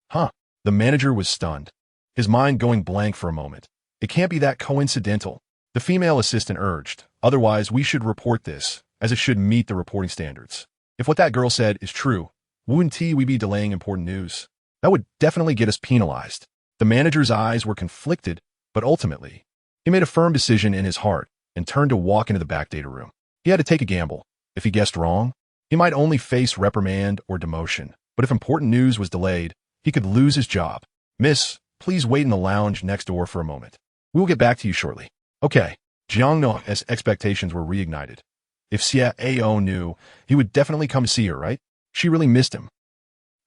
Huh. The manager was stunned, his mind going blank for a moment. It can't be that coincidental. The female assistant urged, otherwise we should report this, as it should meet the reporting standards. If what that girl said is true, wouldn't we be delaying important news? That would definitely get us penalized. The manager's eyes were conflicted, but ultimately, he made a firm decision in his heart and turned to walk into the back data room. He had to take a gamble. If he guessed wrong, he might only face reprimand or demotion, but if important news was delayed, he could lose his job. Miss, please wait in the lounge next door for a moment. We will get back to you shortly. Okay. Jiang Nua's expectations were reignited. If Xiao knew, he would definitely come see her, right? She really missed him.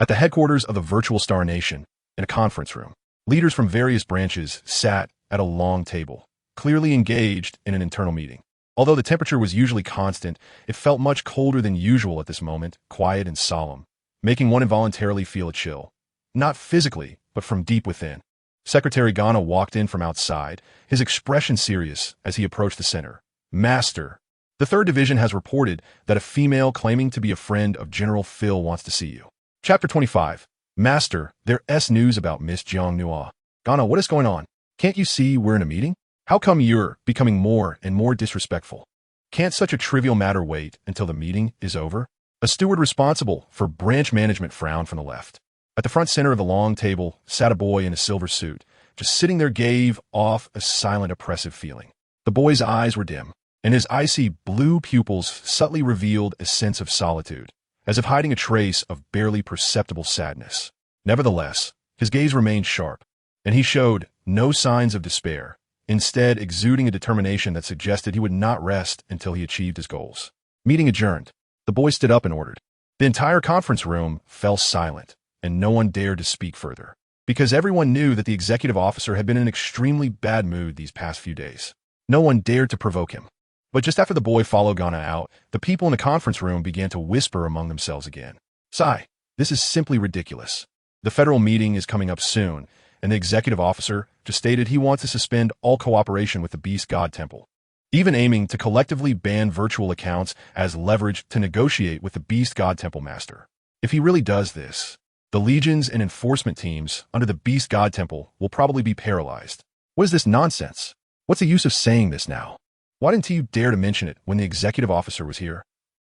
At the headquarters of the Virtual Star Nation, in a conference room, leaders from various branches sat at a long table, clearly engaged in an internal meeting. Although the temperature was usually constant, it felt much colder than usual at this moment, quiet and solemn, making one involuntarily feel a chill. Not physically, but from deep within. Secretary Ghana walked in from outside, his expression serious as he approached the center. Master, the 3rd Division has reported that a female claiming to be a friend of General Phil wants to see you. Chapter 25. Master, there's news about Miss Jiang Nua. Ghana, what is going on? Can't you see we're in a meeting? How come you're becoming more and more disrespectful? Can't such a trivial matter wait until the meeting is over? A steward responsible for branch management frowned from the left. At the front center of the long table sat a boy in a silver suit. Just sitting there gave off a silent, oppressive feeling. The boy's eyes were dim, and his icy blue pupils subtly revealed a sense of solitude, as if hiding a trace of barely perceptible sadness. Nevertheless, his gaze remained sharp, and he showed no signs of despair, instead exuding a determination that suggested he would not rest until he achieved his goals. Meeting adjourned, the boy stood up and ordered. The entire conference room fell silent, and no one dared to speak further, because everyone knew that the executive officer had been in an extremely bad mood these past few days. No one dared to provoke him. But just after the boy followed Ghana out, the people in the conference room began to whisper among themselves again. Sigh, this is simply ridiculous. The federal meeting is coming up soon, and the executive officer just stated he wants to suspend all cooperation with the Beast God Temple, even aiming to collectively ban virtual accounts as leverage to negotiate with the Beast God Temple Master. If he really does this, the legions and enforcement teams under the Beast God Temple will probably be paralyzed. What is this nonsense? What's the use of saying this now? Why didn't you dare to mention it when the executive officer was here?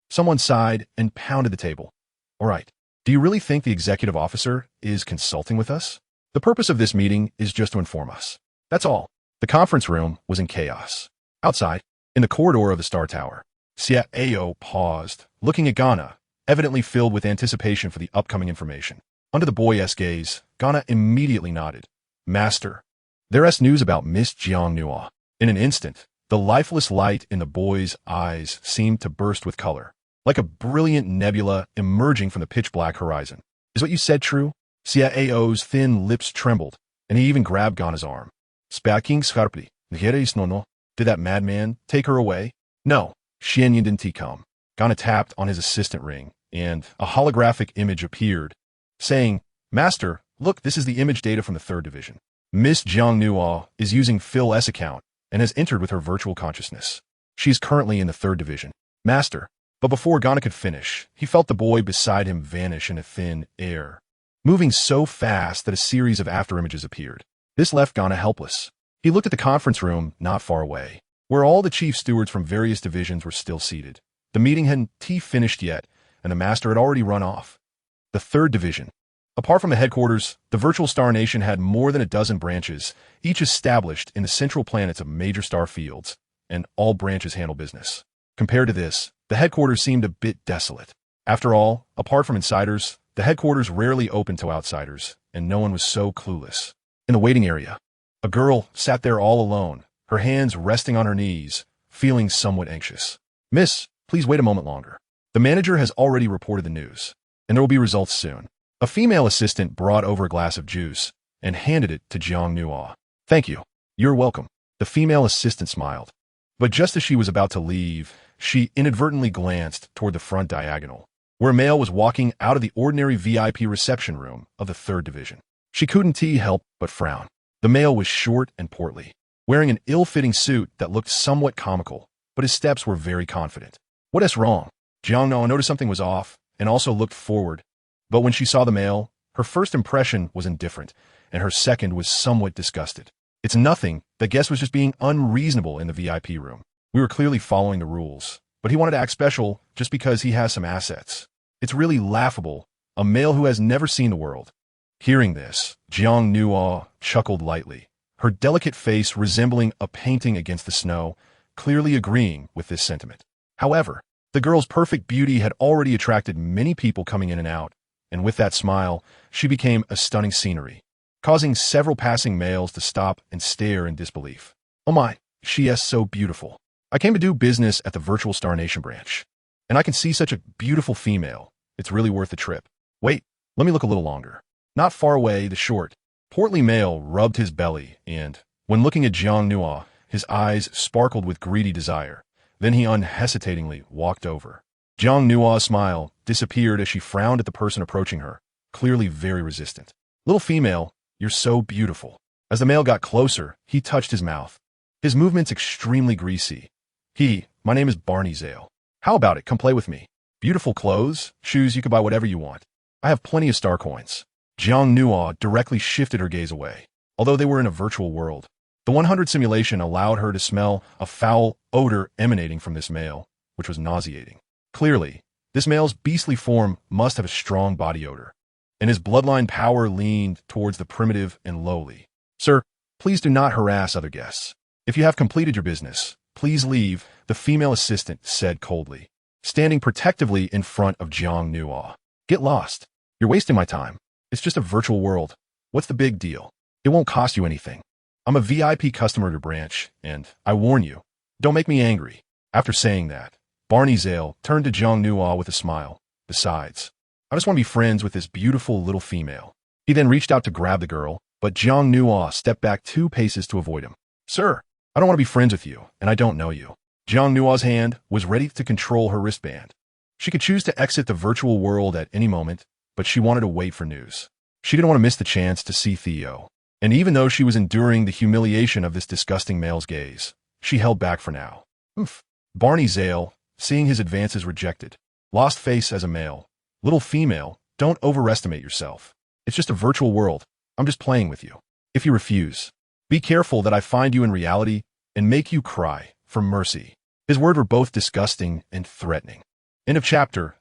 Someone sighed and pounded the table. All right, do you really think the executive officer is consulting with us? The purpose of this meeting is just to inform us. That's all. The conference room was in chaos. Outside, in the corridor of the Star Tower, Xiao paused, looking at Ghana, evidently filled with anticipation for the upcoming information. Under the boy's gaze, Ghana immediately nodded. Master, there's news about Miss Jiang Nua. In an instant, the lifeless light in the boy's eyes seemed to burst with color, like a brilliant nebula emerging from the pitch-black horizon. Is what you said true? Xiao's thin lips trembled, and he even grabbed Ghana's arm. Speaking sharply, did that madman take her away? No, Xianyan didn't come. Ghana tapped on his assistant ring, and a holographic image appeared, saying, Master, look, this is the image data from the 3rd Division. Miss Jiang Nua is using Phil S. account and has entered with her virtual consciousness. She is currently in the 3rd Division. Master. But before Ghana could finish, he felt the boy beside him vanish in a thin air, moving so fast that a series of afterimages appeared. This left Ghana helpless. He looked at the conference room not far away, where all the chief stewards from various divisions were still seated. The meeting hadn't finished yet, and the master had already run off. The third division. Apart from the headquarters, the virtual star nation had more than a dozen branches, each established in the central planets of major star fields, and all branches handle business. Compared to this, the headquarters seemed a bit desolate. After all, apart from insiders, the headquarters rarely opened to outsiders, and no one was so clueless. In the waiting area, a girl sat there all alone, her hands resting on her knees, feeling somewhat anxious. "Miss, please wait a moment longer. The manager has already reported the news, and there will be results soon." A female assistant brought over a glass of juice and handed it to Jiang Nuo. "Thank you. You're welcome." The female assistant smiled. But just as she was about to leave, she inadvertently glanced toward the front diagonal, where a male was walking out of the ordinary VIP reception room of the third division. She couldn't help but frown. The male was short and portly, wearing an ill-fitting suit that looked somewhat comical, but his steps were very confident. "What is wrong?" Jiang Nuo noticed something was off and also looked forward. But when she saw the male, her first impression was indifferent, and her second was somewhat disgusted. "It's nothing. The guest was just being unreasonable in the VIP room. We were clearly following the rules, but he wanted to act special just because he has some assets. It's really laughable, a male who has never seen the world." Hearing this, Jiang Nuo chuckled lightly, her delicate face resembling a painting against the snow, clearly agreeing with this sentiment. However, the girl's perfect beauty had already attracted many people coming in and out, and with that smile, she became a stunning scenery, causing several passing males to stop and stare in disbelief. "Oh my, she is so beautiful. I came to do business at the Virtual Star Nation branch, and I can see such a beautiful female. It's really worth the trip. Wait, let me look a little longer." Not far away, the short, portly male rubbed his belly, and, when looking at Jiang Nuo, his eyes sparkled with greedy desire. Then he unhesitatingly walked over. Jiang Nuo's smile disappeared as she frowned at the person approaching her, clearly very resistant. "Little female, you're so beautiful." As the male got closer, he touched his mouth, his movements extremely greasy. "My name is Barney Zale. How about it? Come play with me. Beautiful clothes, shoes, you can buy whatever you want. I have plenty of star coins." Jiang Nuo directly shifted her gaze away. Although they were in a virtual world, the 100 simulation allowed her to smell a foul odor emanating from this male, which was nauseating. Clearly, this male's beastly form must have a strong body odor, and his bloodline power leaned towards the primitive and lowly. "Sir, please do not harass other guests. If you have completed your business, please leave," the female assistant said coldly, standing protectively in front of Jiang Nuo. "Get lost. You're wasting my time. It's just a virtual world. What's the big deal? It won't cost you anything. I'm a VIP customer at your branch, and I warn you, don't make me angry." After saying that, Barney Zale turned to Jiang Nuo with a smile. "Besides, I just want to be friends with this beautiful little female." He then reached out to grab the girl, but Jiang Nuo stepped back 2 paces to avoid him. "Sir, I don't want to be friends with you, and I don't know you." Jiang Nuo's hand was ready to control her wristband. She could choose to exit the virtual world at any moment, but she wanted to wait for news. She didn't want to miss the chance to see Theo. And even though she was enduring the humiliation of this disgusting male's gaze, she held back for now. Barney Zale, seeing his advances rejected, lost face as a male. "Little female, don't overestimate yourself. It's just a virtual world. I'm just playing with you. If you refuse, be careful that I find you in reality and make you cry for mercy." His words were both disgusting and threatening. End of chapter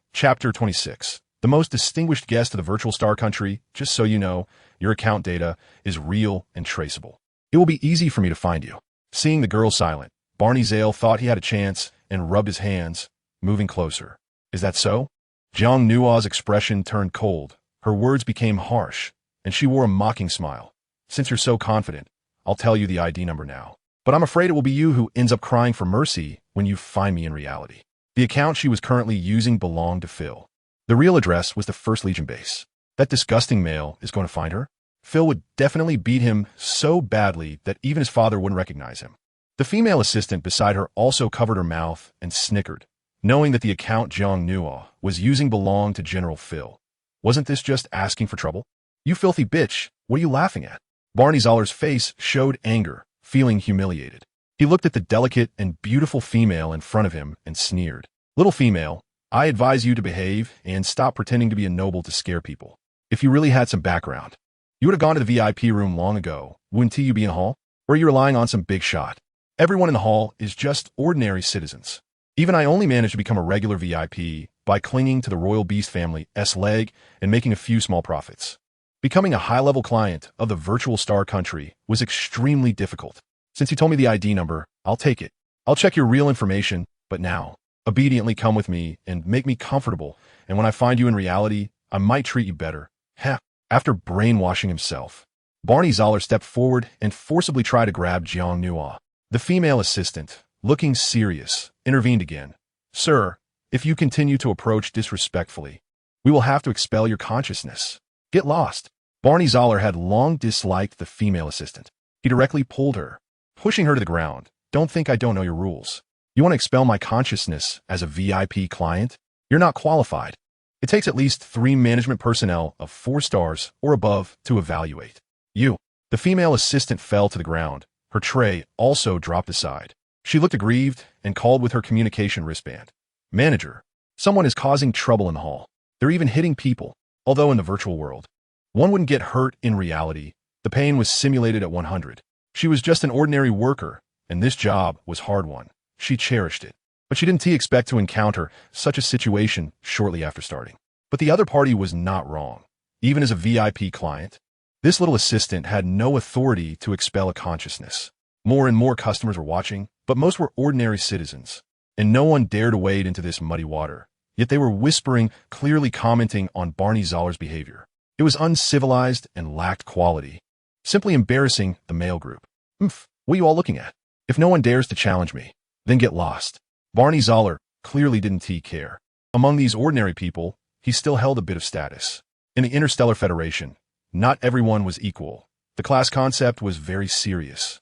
26. The most distinguished guest of the virtual star country, just so you know, your account data is real and traceable. It will be easy for me to find you. Seeing the girl silent, Barney Zale thought he had a chance and rubbed his hands, moving closer. "Is that so?" Jiang Nuo's expression turned cold. Her words became harsh, and she wore a mocking smile. "Since you're so confident, I'll tell you the ID number now. But I'm afraid it will be you who ends up crying for mercy when you find me in reality." The account she was currently using belonged to Phil. The real address was the First Legion base. That disgusting male is going to find her. Phil would definitely beat him so badly that even his father wouldn't recognize him. The female assistant beside her also covered her mouth and snickered, knowing that the account Jiang Nuo was using belonged to General Phil. Wasn't this just asking for trouble? "You filthy bitch, what are you laughing at?" Barney Zahler's face showed anger, feeling humiliated. He looked at the delicate and beautiful female in front of him and sneered. "Little female, I advise you to behave and stop pretending to be a noble to scare people. If you really had some background, You would have gone to the VIP room long ago, wouldn't you be in the hall? Or are you relying on some big shot? Everyone in the hall is just ordinary citizens. Even I only managed to become a regular VIP by clinging to the royal beast family's leg and making a few small profits. Becoming a high-level client of the virtual star country was extremely difficult. Since you told me the ID number, I'll take it. I'll check your real information, but now, obediently come with me and make me comfortable, and when I find you in reality, I might treat you better. Heh. After brainwashing himself, Barney Zoller stepped forward and forcibly tried to grab Jiang Nua. The female assistant, looking serious, intervened again. Sir, if you continue to approach disrespectfully, we will have to expel your consciousness. Get lost. Barney Zoller had long disliked the female assistant. He directly pulled her, pushing her to the ground. Don't think I don't know your rules. You want to expel my consciousness as a VIP client? You're not qualified. It takes at least 3 management personnel of 4 stars or above to evaluate you. The female assistant fell to the ground. Her tray also dropped aside. She looked aggrieved and called with her communication wristband. Manager, someone is causing trouble in the hall. They're even hitting people. Although in the virtual world, one wouldn't get hurt in reality, the pain was simulated at 100. She was just an ordinary worker, and this job was hard one. She cherished it. But she didn't expect to encounter such a situation shortly after starting. But the other party was not wrong. Even as a VIP client, this little assistant had no authority to expel a consciousness. More and more customers were watching, but most were ordinary citizens, and no one dared to wade into this muddy water. Yet they were whispering, clearly commenting on Barney Zoller's behavior. It was uncivilized and lacked quality, simply embarrassing the male group. What are you all looking at? If no one dares to challenge me, then get lost. Barney Zoller clearly didn't care. Among these ordinary people, he still held a bit of status. In the Interstellar Federation, not everyone was equal. The class concept was very serious.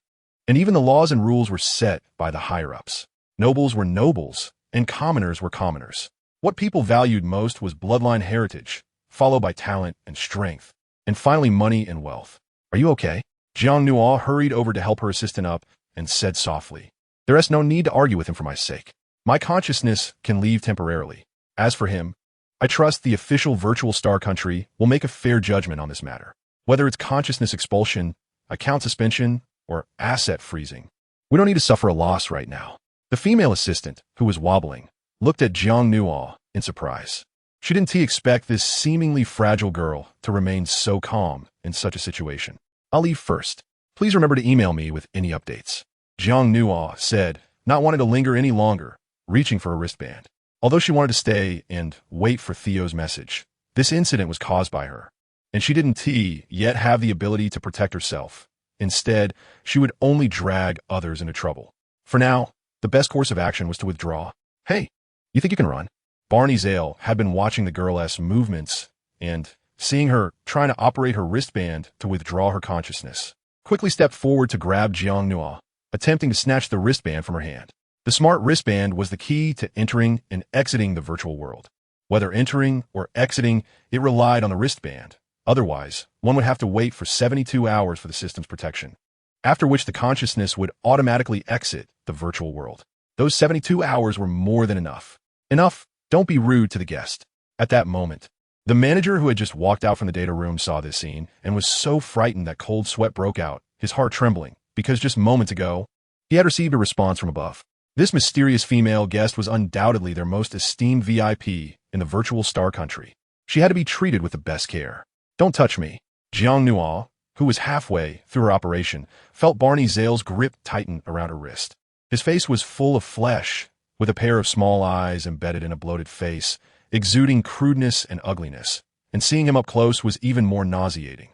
And even the laws and rules were set by the higher-ups. Nobles were nobles, and commoners were commoners. What people valued most was bloodline heritage, followed by talent and strength, and finally money and wealth. Are you okay? Jiang Nua hurried over to help her assistant up and said softly, There is no need to argue with him for my sake. My consciousness can leave temporarily. As for him, I trust the official virtual star country will make a fair judgment on this matter. Whether it's consciousness expulsion, account suspension, or asset freezing. We don't need to suffer a loss right now. The female assistant, who was wobbling, looked at Jiang Nua in surprise. She didn't expect this seemingly fragile girl to remain so calm in such a situation. I'll leave first. Please remember to email me with any updates. Jiang Nua said, not wanting to linger any longer, reaching for a wristband. Although she wanted to stay and wait for Theo's message, this incident was caused by her, and she didn't yet have the ability to protect herself. Instead, she would only drag others into trouble. For now, the best course of action was to withdraw. Hey, you think you can run? Barney Zale had been watching the girl's movements and, seeing her trying to operate her wristband to withdraw her consciousness, quickly stepped forward to grab Jiang Nua, attempting to snatch the wristband from her hand. The smart wristband was the key to entering and exiting the virtual world. Whether entering or exiting, it relied on the wristband. Otherwise, one would have to wait for 72 hours for the system's protection, after which the consciousness would automatically exit the virtual world. Those 72 hours were more than enough. Enough, don't be rude to the guest. At that moment, the manager who had just walked out from the data room saw this scene and was so frightened that cold sweat broke out, his heart trembling, because just moments ago, he had received a response from above. This mysterious female guest was undoubtedly their most esteemed VIP in the virtual star country. She had to be treated with the best care. Don't touch me. Jiang Nua, who was halfway through her operation, felt Barney Zale's grip tighten around her wrist. His face was full of flesh, with a pair of small eyes embedded in a bloated face, exuding crudeness and ugliness, and seeing him up close was even more nauseating.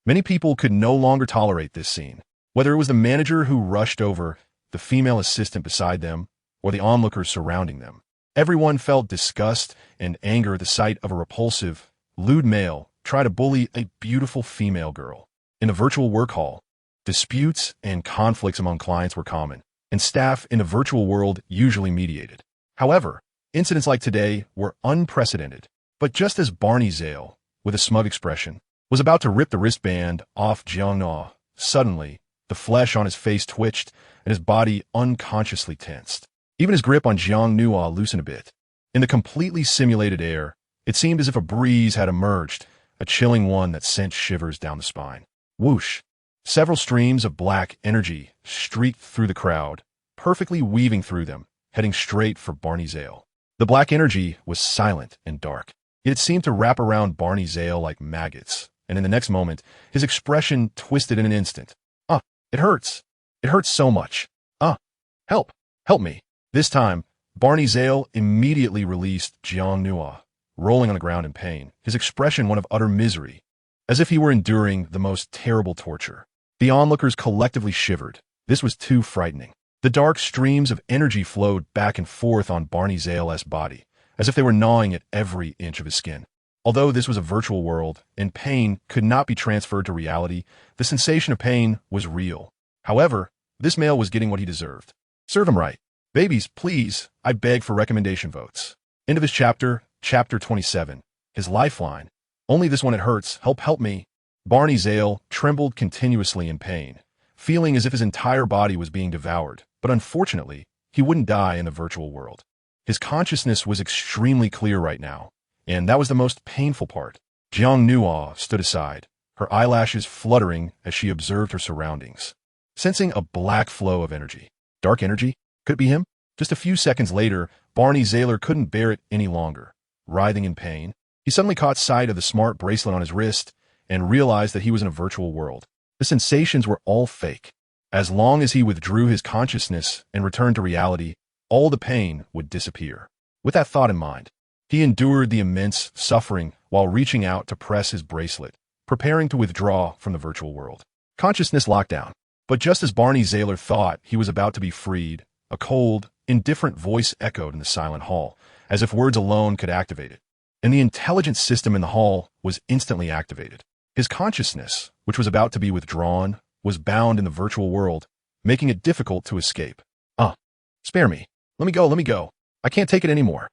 Many people could no longer tolerate this scene, whether it was the manager who rushed over, the female assistant beside them, or the onlookers surrounding them. Everyone felt disgust and anger at the sight of a repulsive, lewd male try to bully a beautiful female girl. In the virtual work hall, disputes and conflicts among clients were common, and staff in the virtual world usually mediated. However, incidents like today were unprecedented. But just as Barney Zale, with a smug expression, was about to rip the wristband off Jiang Nua, suddenly, the flesh on his face twitched and his body unconsciously tensed. Even his grip on Jiang Nua loosened a bit. In the completely simulated air, it seemed as if a breeze had emerged, a chilling one that sent shivers down the spine. Whoosh! Several streams of black energy streaked through the crowd, perfectly weaving through them, heading straight for Barney Zale. The black energy was silent and dark. It seemed to wrap around Barney Zale like maggots, and in the next moment, his expression twisted in an instant. It hurts. It hurts so much. Help. Help me. This time, Barney Zale immediately released Jiang Nua, rolling on the ground in pain, his expression one of utter misery, as if he were enduring the most terrible torture. The onlookers collectively shivered. This was too frightening. The dark streams of energy flowed back and forth on Barney Zale's body, as if they were gnawing at every inch of his skin. Although this was a virtual world, and pain could not be transferred to reality, the sensation of pain was real. However, this male was getting what he deserved. Serve him right. Babies, please, I beg for recommendation votes. End of his chapter, chapter 27. His lifeline. Only this one it hurts. Help me. Barney Zale trembled continuously in pain, feeling as if his entire body was being devoured, but unfortunately, he wouldn't die in the virtual world. His consciousness was extremely clear right now, and that was the most painful part. Jiang Nua stood aside, her eyelashes fluttering as she observed her surroundings, sensing a black flow of energy. Dark energy? Could it be him? Just a few seconds later, Barney Zale couldn't bear it any longer. Writhing in pain, he suddenly caught sight of the smart bracelet on his wrist and realized that he was in a virtual world. The sensations were all fake. As long as he withdrew his consciousness and returned to reality, all the pain would disappear. With that thought in mind, he endured the immense suffering while reaching out to press his bracelet, preparing to withdraw from the virtual world. Consciousness locked down. But just as Barney Zale thought he was about to be freed, a cold, indifferent voice echoed in the silent hall, as if words alone could activate it. And the intelligence system in the hall was instantly activated. His consciousness, which was about to be withdrawn, was bound in the virtual world, making it difficult to escape. Spare me. Let me go. I can't take it anymore.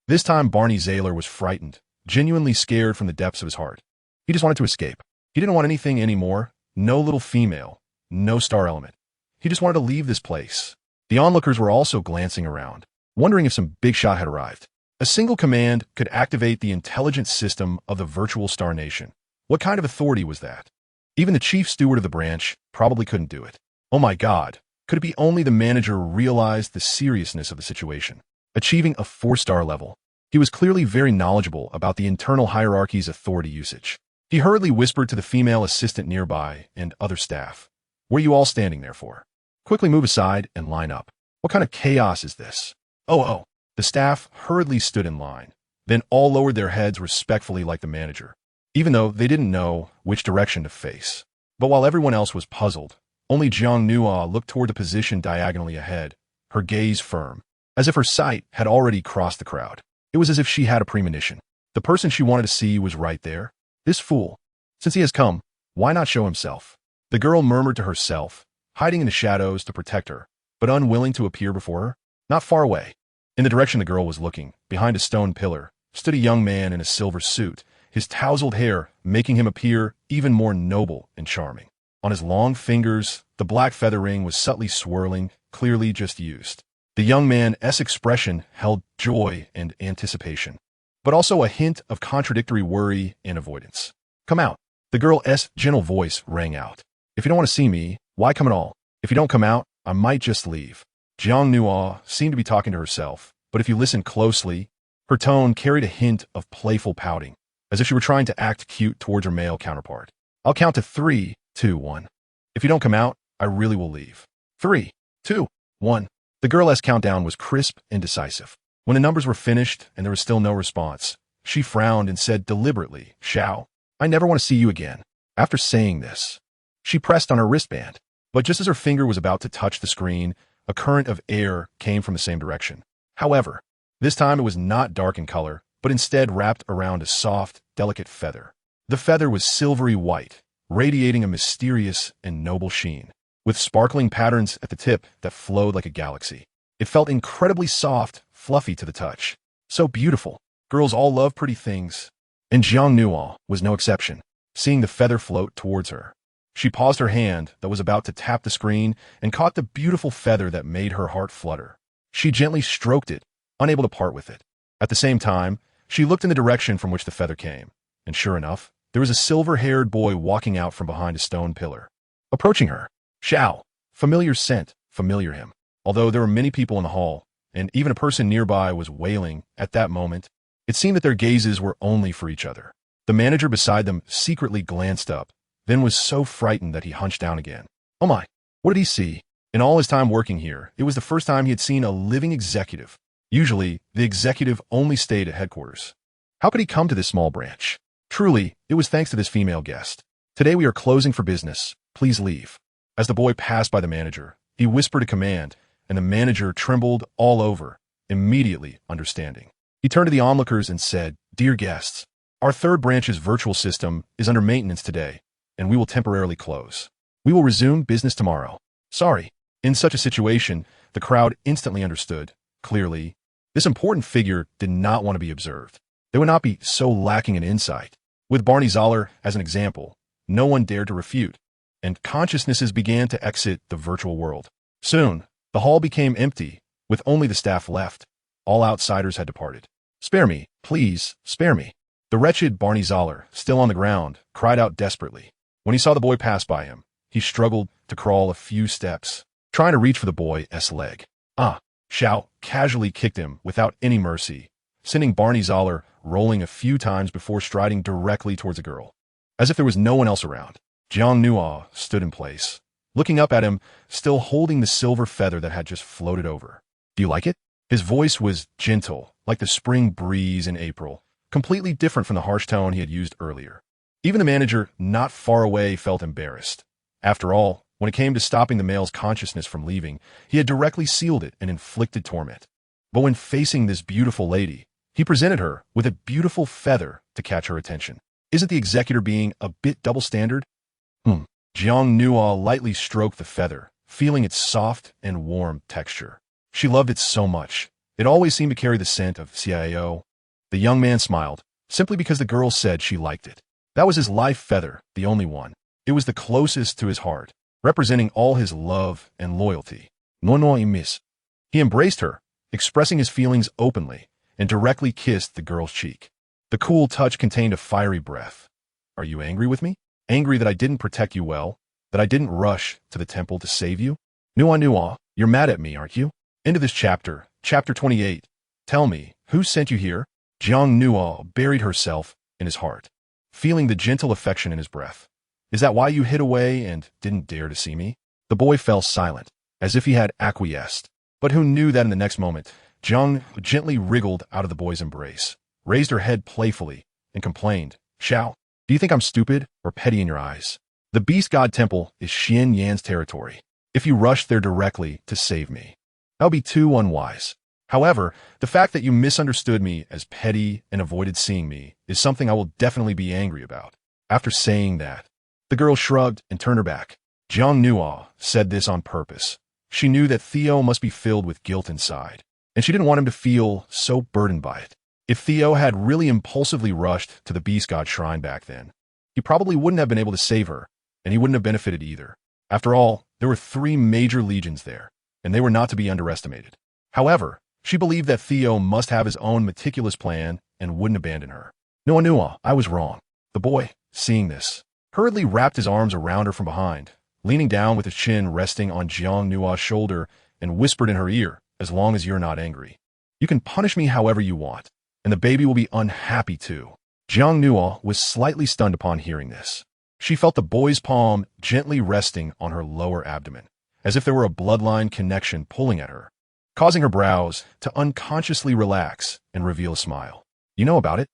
This time Barney Zale was frightened, genuinely scared from the depths of his heart. He just wanted to escape. He didn't want anything anymore, no little female, no star element. He just wanted to leave this place. The onlookers were also glancing around, wondering if some big shot had arrived. A single command could activate the intelligence system of the virtual Star Nation. What kind of authority was that? Even the chief steward of the branch probably couldn't do it. Oh my God, could it be only the manager realized the seriousness of the situation? Achieving a 4-star level, he was clearly very knowledgeable about the internal hierarchy's authority usage. He hurriedly whispered to the female assistant nearby and other staff. What are you all standing there for? Quickly move aside and line up. What kind of chaos is this? Oh. The staff hurriedly stood in line. Then all lowered their heads respectfully like the manager, even though they didn't know which direction to face. But while everyone else was puzzled, only Jiang Nua looked toward the position diagonally ahead, her gaze firm, as if her sight had already crossed the crowd. It was as if she had a premonition. The person she wanted to see was right there. This fool. Since he has come, why not show himself? The girl murmured to herself, hiding in the shadows to protect her, but unwilling to appear before her. Not far away, in the direction the girl was looking, behind a stone pillar, stood a young man in a silver suit, his tousled hair making him appear even more noble and charming. On his long fingers, the black feather ring was subtly swirling, clearly just used. The young man's expression held joy and anticipation, but also a hint of contradictory worry and avoidance. Come out. The girl's gentle voice rang out. If you don't want to see me, why come at all? If you don't come out, I might just leave. Jiang Nua seemed to be talking to herself, but if you listened closely, her tone carried a hint of playful pouting, as if she were trying to act cute towards her male counterpart. I'll count to 3, 2, 1. If you don't come out, I really will leave. 3, 2, 1. The girl's countdown was crisp and decisive. When the numbers were finished and there was still no response, she frowned and said deliberately, Xiao, I never want to see you again. After saying this, she pressed on her wristband, but just as her finger was about to touch the screen, a current of air came from the same direction. However, this time it was not dark in color, but instead wrapped around a soft, delicate feather. The feather was silvery white, radiating a mysterious and noble sheen, with sparkling patterns at the tip that flowed like a galaxy. It felt incredibly soft, fluffy to the touch. So beautiful. Girls all love pretty things. And Jiang Nua was no exception, seeing the feather float towards her. She paused her hand that was about to tap the screen and caught the beautiful feather that made her heart flutter. She gently stroked it, unable to part with it. At the same time, she looked in the direction from which the feather came, and sure enough, there was a silver-haired boy walking out from behind a stone pillar. Approaching her. Xiao. Familiar scent, familiar him. Although there were many people in the hall, and even a person nearby was wailing at that moment, it seemed that their gazes were only for each other. The manager beside them secretly glanced up, then was so frightened that he hunched down again. Oh my, what did he see? In all his time working here, it was the first time he had seen a living executive. Usually, the executive only stayed at headquarters. How could he come to this small branch? Truly, it was thanks to this female guest. Today we are closing for business. Please leave. As the boy passed by the manager, he whispered a command, and the manager trembled all over, immediately understanding. He turned to the onlookers and said, Dear guests, our third branch's virtual system is under maintenance today, and we will temporarily close. We will resume business tomorrow. Sorry. In such a situation, the crowd instantly understood. Clearly, this important figure did not want to be observed. They would not be so lacking in insight. With Barney Zoller as an example, no one dared to refute, and consciousnesses began to exit the virtual world. Soon, the hall became empty, with only the staff left. All outsiders had departed. Spare me, please, spare me. The wretched Barney Zoller, still on the ground, cried out desperately. When he saw the boy pass by him, he struggled to crawl a few steps, trying to reach for the boy's leg. Xiao casually kicked him without any mercy, sending Barney Zoller rolling a few times before striding directly towards the girl. As if there was no one else around, Jiang Nuo stood in place, looking up at him, still holding the silver feather that had just floated over. Do you like it? His voice was gentle, like the spring breeze in April, completely different from the harsh tone he had used earlier. Even the manager, not far away, felt embarrassed. After all, when it came to stopping the male's consciousness from leaving, he had directly sealed it and inflicted torment. But when facing this beautiful lady, he presented her with a beautiful feather to catch her attention. Isn't the executor being a bit double-standard? Jiang Nuo lightly stroked the feather, feeling its soft and warm texture. She loved it so much. It always seemed to carry the scent of CIO. The young man smiled, simply because the girl said she liked it. That was his life feather, the only one. It was the closest to his heart, representing all his love and loyalty. No, miss. He embraced her, expressing his feelings openly, and directly kissed the girl's cheek. The cool touch contained a fiery breath. Are you angry with me? Angry that I didn't protect you well? That I didn't rush to the temple to save you? Nuo, you're mad at me, aren't you? End of this chapter, chapter 28. Tell me, who sent you here? Jiang Nuo buried herself in his heart, feeling the gentle affection in his breath. Is that why you hid away and didn't dare to see me? The boy fell silent, as if he had acquiesced. But who knew that in the next moment, Jiang gently wriggled out of the boy's embrace, raised her head playfully, and complained, Xiao, do you think I'm stupid or petty in your eyes? The Beast God Temple is Xian Yan's territory. If you rush there directly to save me, that would be too unwise. However, the fact that you misunderstood me as petty and avoided seeing me is something I will definitely be angry about. After saying that, the girl shrugged and turned her back. Jiang Nuo said this on purpose. She knew that Theo must be filled with guilt inside, and she didn't want him to feel so burdened by it. If Theo had really impulsively rushed to the Beast God Shrine back then, he probably wouldn't have been able to save her, and he wouldn't have benefited either. After all, there were 3 major legions there, and they were not to be underestimated. However, she believed that Theo must have his own meticulous plan and wouldn't abandon her. Nuo, I was wrong. The boy, seeing this, hurriedly wrapped his arms around her from behind, leaning down with his chin resting on Jiang Nuo's shoulder, and whispered in her ear, as long as you're not angry. You can punish me however you want, and the baby will be unhappy too. Jiang Nuo was slightly stunned upon hearing this. She felt the boy's palm gently resting on her lower abdomen, as if there were a bloodline connection pulling at her, causing her brows to unconsciously relax and reveal a smile. You know about it?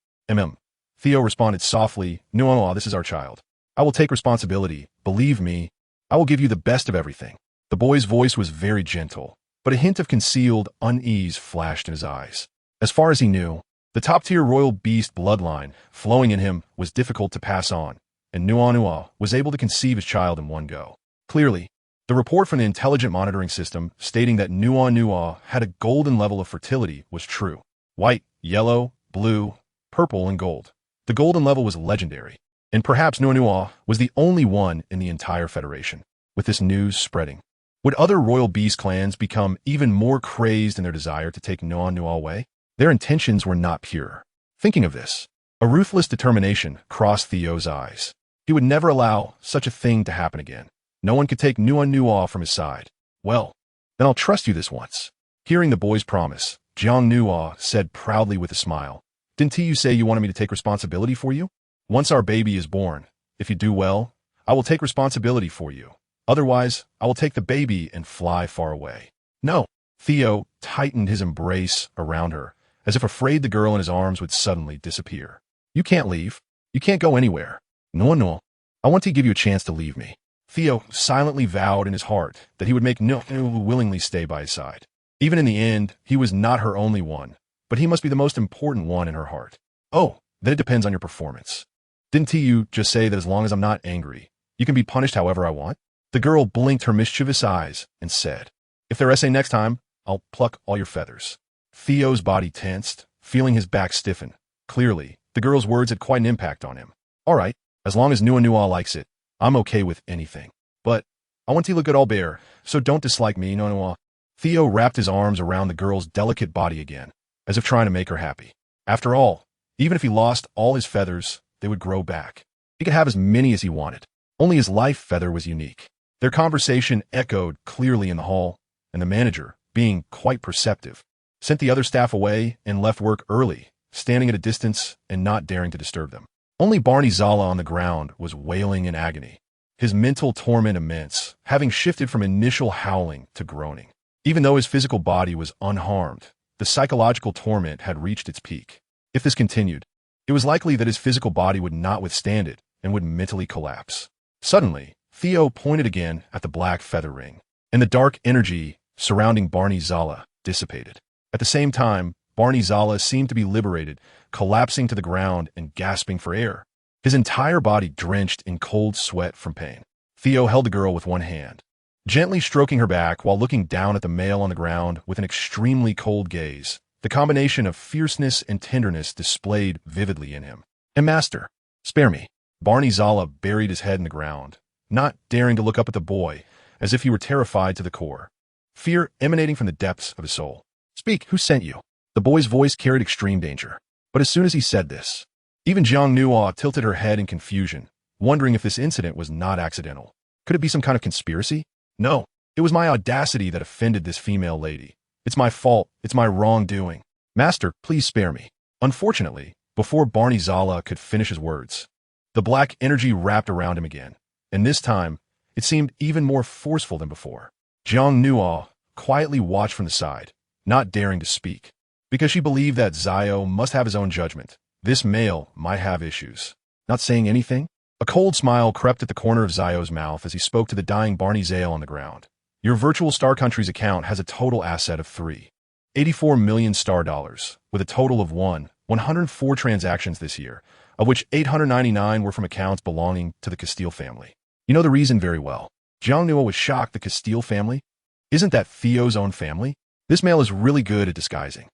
Theo responded softly, Nuo, this is our child. I will take responsibility. Believe me, I will give you the best of everything. The boy's voice was very gentle, but a hint of concealed unease flashed in his eyes. As far as he knew, the top-tier royal beast bloodline flowing in him was difficult to pass on, and Nuo was able to conceive his child in one go. Clearly, the report from the intelligent monitoring system stating that Nuo had a golden level of fertility was true. White, yellow, blue, purple, and gold. The golden level was legendary, and perhaps Nuo was the only one in the entire Federation. With this news spreading, would other royal beast clans become even more crazed in their desire to take Nuo away? Their intentions were not pure. Thinking of this, A ruthless determination crossed Theo's eyes. He would never allow such a thing to happen again. No one could take Nuo from his side. Well, then I'll trust you this once. Hearing the boy's promise, Jiang Nuo said proudly with a smile, "Didn't you say you wanted me to take responsibility for you? Once our baby is born, if you do well, I will take responsibility for you. Otherwise, I will take the baby and fly far away." No. Theo tightened his embrace around her, as if afraid the girl in his arms would suddenly disappear. "You can't leave. You can't go anywhere. No. I want to give you a chance to leave me." Theo silently vowed in his heart that he would make No willingly stay by his side. Even in the end, he was not her only one, but he must be the most important one in her heart. "Oh, then it depends on your performance. Didn't you just say that as long as I'm not angry, you can be punished however I want?" The girl blinked her mischievous eyes and said, "If they're essay next time, I'll pluck all your feathers." Theo's body tensed, feeling his back stiffen. Clearly, the girl's words had quite an impact on him. "All right, as long as Nuo likes it, I'm okay with anything. But I want to look good all bare, so don't dislike me, Nuo." Theo wrapped his arms around the girl's delicate body again, as if trying to make her happy. After all, even if he lost all his feathers, they would grow back. He could have as many as he wanted. Only his life feather was unique. Their conversation echoed clearly in the hall, and the manager, being quite perceptive, sent the other staff away and left work early, standing at a distance and not daring to disturb them. Only Barney Zala on the ground was wailing in agony, his mental torment immense, having shifted from initial howling to groaning. Even though his physical body was unharmed, the psychological torment had reached its peak. If this continued, it was likely that his physical body would not withstand it and would mentally collapse. Suddenly, Theo pointed again at the black feather ring, and the dark energy surrounding Barney Zala dissipated. At the same time, Barney Zala seemed to be liberated, collapsing to the ground and gasping for air, his entire body drenched in cold sweat from pain. Theo held the girl with one hand, gently stroking her back while looking down at the male on the ground with an extremely cold gaze, the combination of fierceness and tenderness displayed vividly in him. "And master, spare me." Barney Zala buried his head in the ground, not daring to look up at the boy, as if he were terrified to the core, fear emanating from the depths of his soul. "Speak, who sent you?" The boy's voice carried extreme danger. But as soon as he said this, even Jiang Nuo tilted her head in confusion, wondering if this incident was not accidental. Could it be some kind of conspiracy? No, it was my audacity that offended this female lady. It's my fault. It's my wrongdoing. "Master, please spare me." Unfortunately, before Barney Zala could finish his words, the black energy wrapped around him again, and this time, it seemed even more forceful than before. Jiang Nuo quietly watched from the side, not daring to speak, because she believed that Zio must have his own judgment. This male might have issues. Not saying anything? A cold smile crept at the corner of Zio's mouth as he spoke to the dying Barney Zale on the ground. "Your virtual Star Country's account has a total asset of 384 million star dollars, with a total of 104 transactions this year, of which 899 were from accounts belonging to the Castile family. You know the reason very well." Jiang Nuo was shocked. The Castile family? Isn't that Theo's own family? This male is really good at disguising.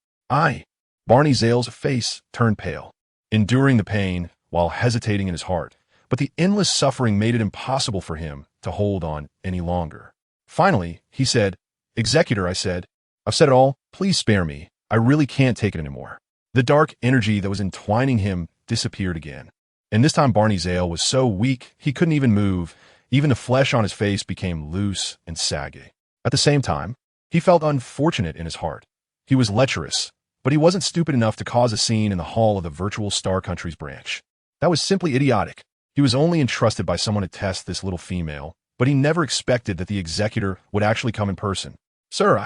Barney Zale's face turned pale, enduring the pain while hesitating in his heart, but the endless suffering made it impossible for him to hold on any longer. Finally, he said, "Executor," I've said it all. Please spare me. I really can't take it anymore." The dark energy that was entwining him disappeared again, and this time Barney Zale was so weak he couldn't even move. Even the flesh on his face became loose and saggy. At the same time, he felt unfortunate in his heart. He was lecherous, but he wasn't stupid enough to cause a scene in the hall of the virtual Star Country's branch. That was simply idiotic. He was only entrusted by someone to test this little female, but he never expected that the executor would actually come in person. "Sir,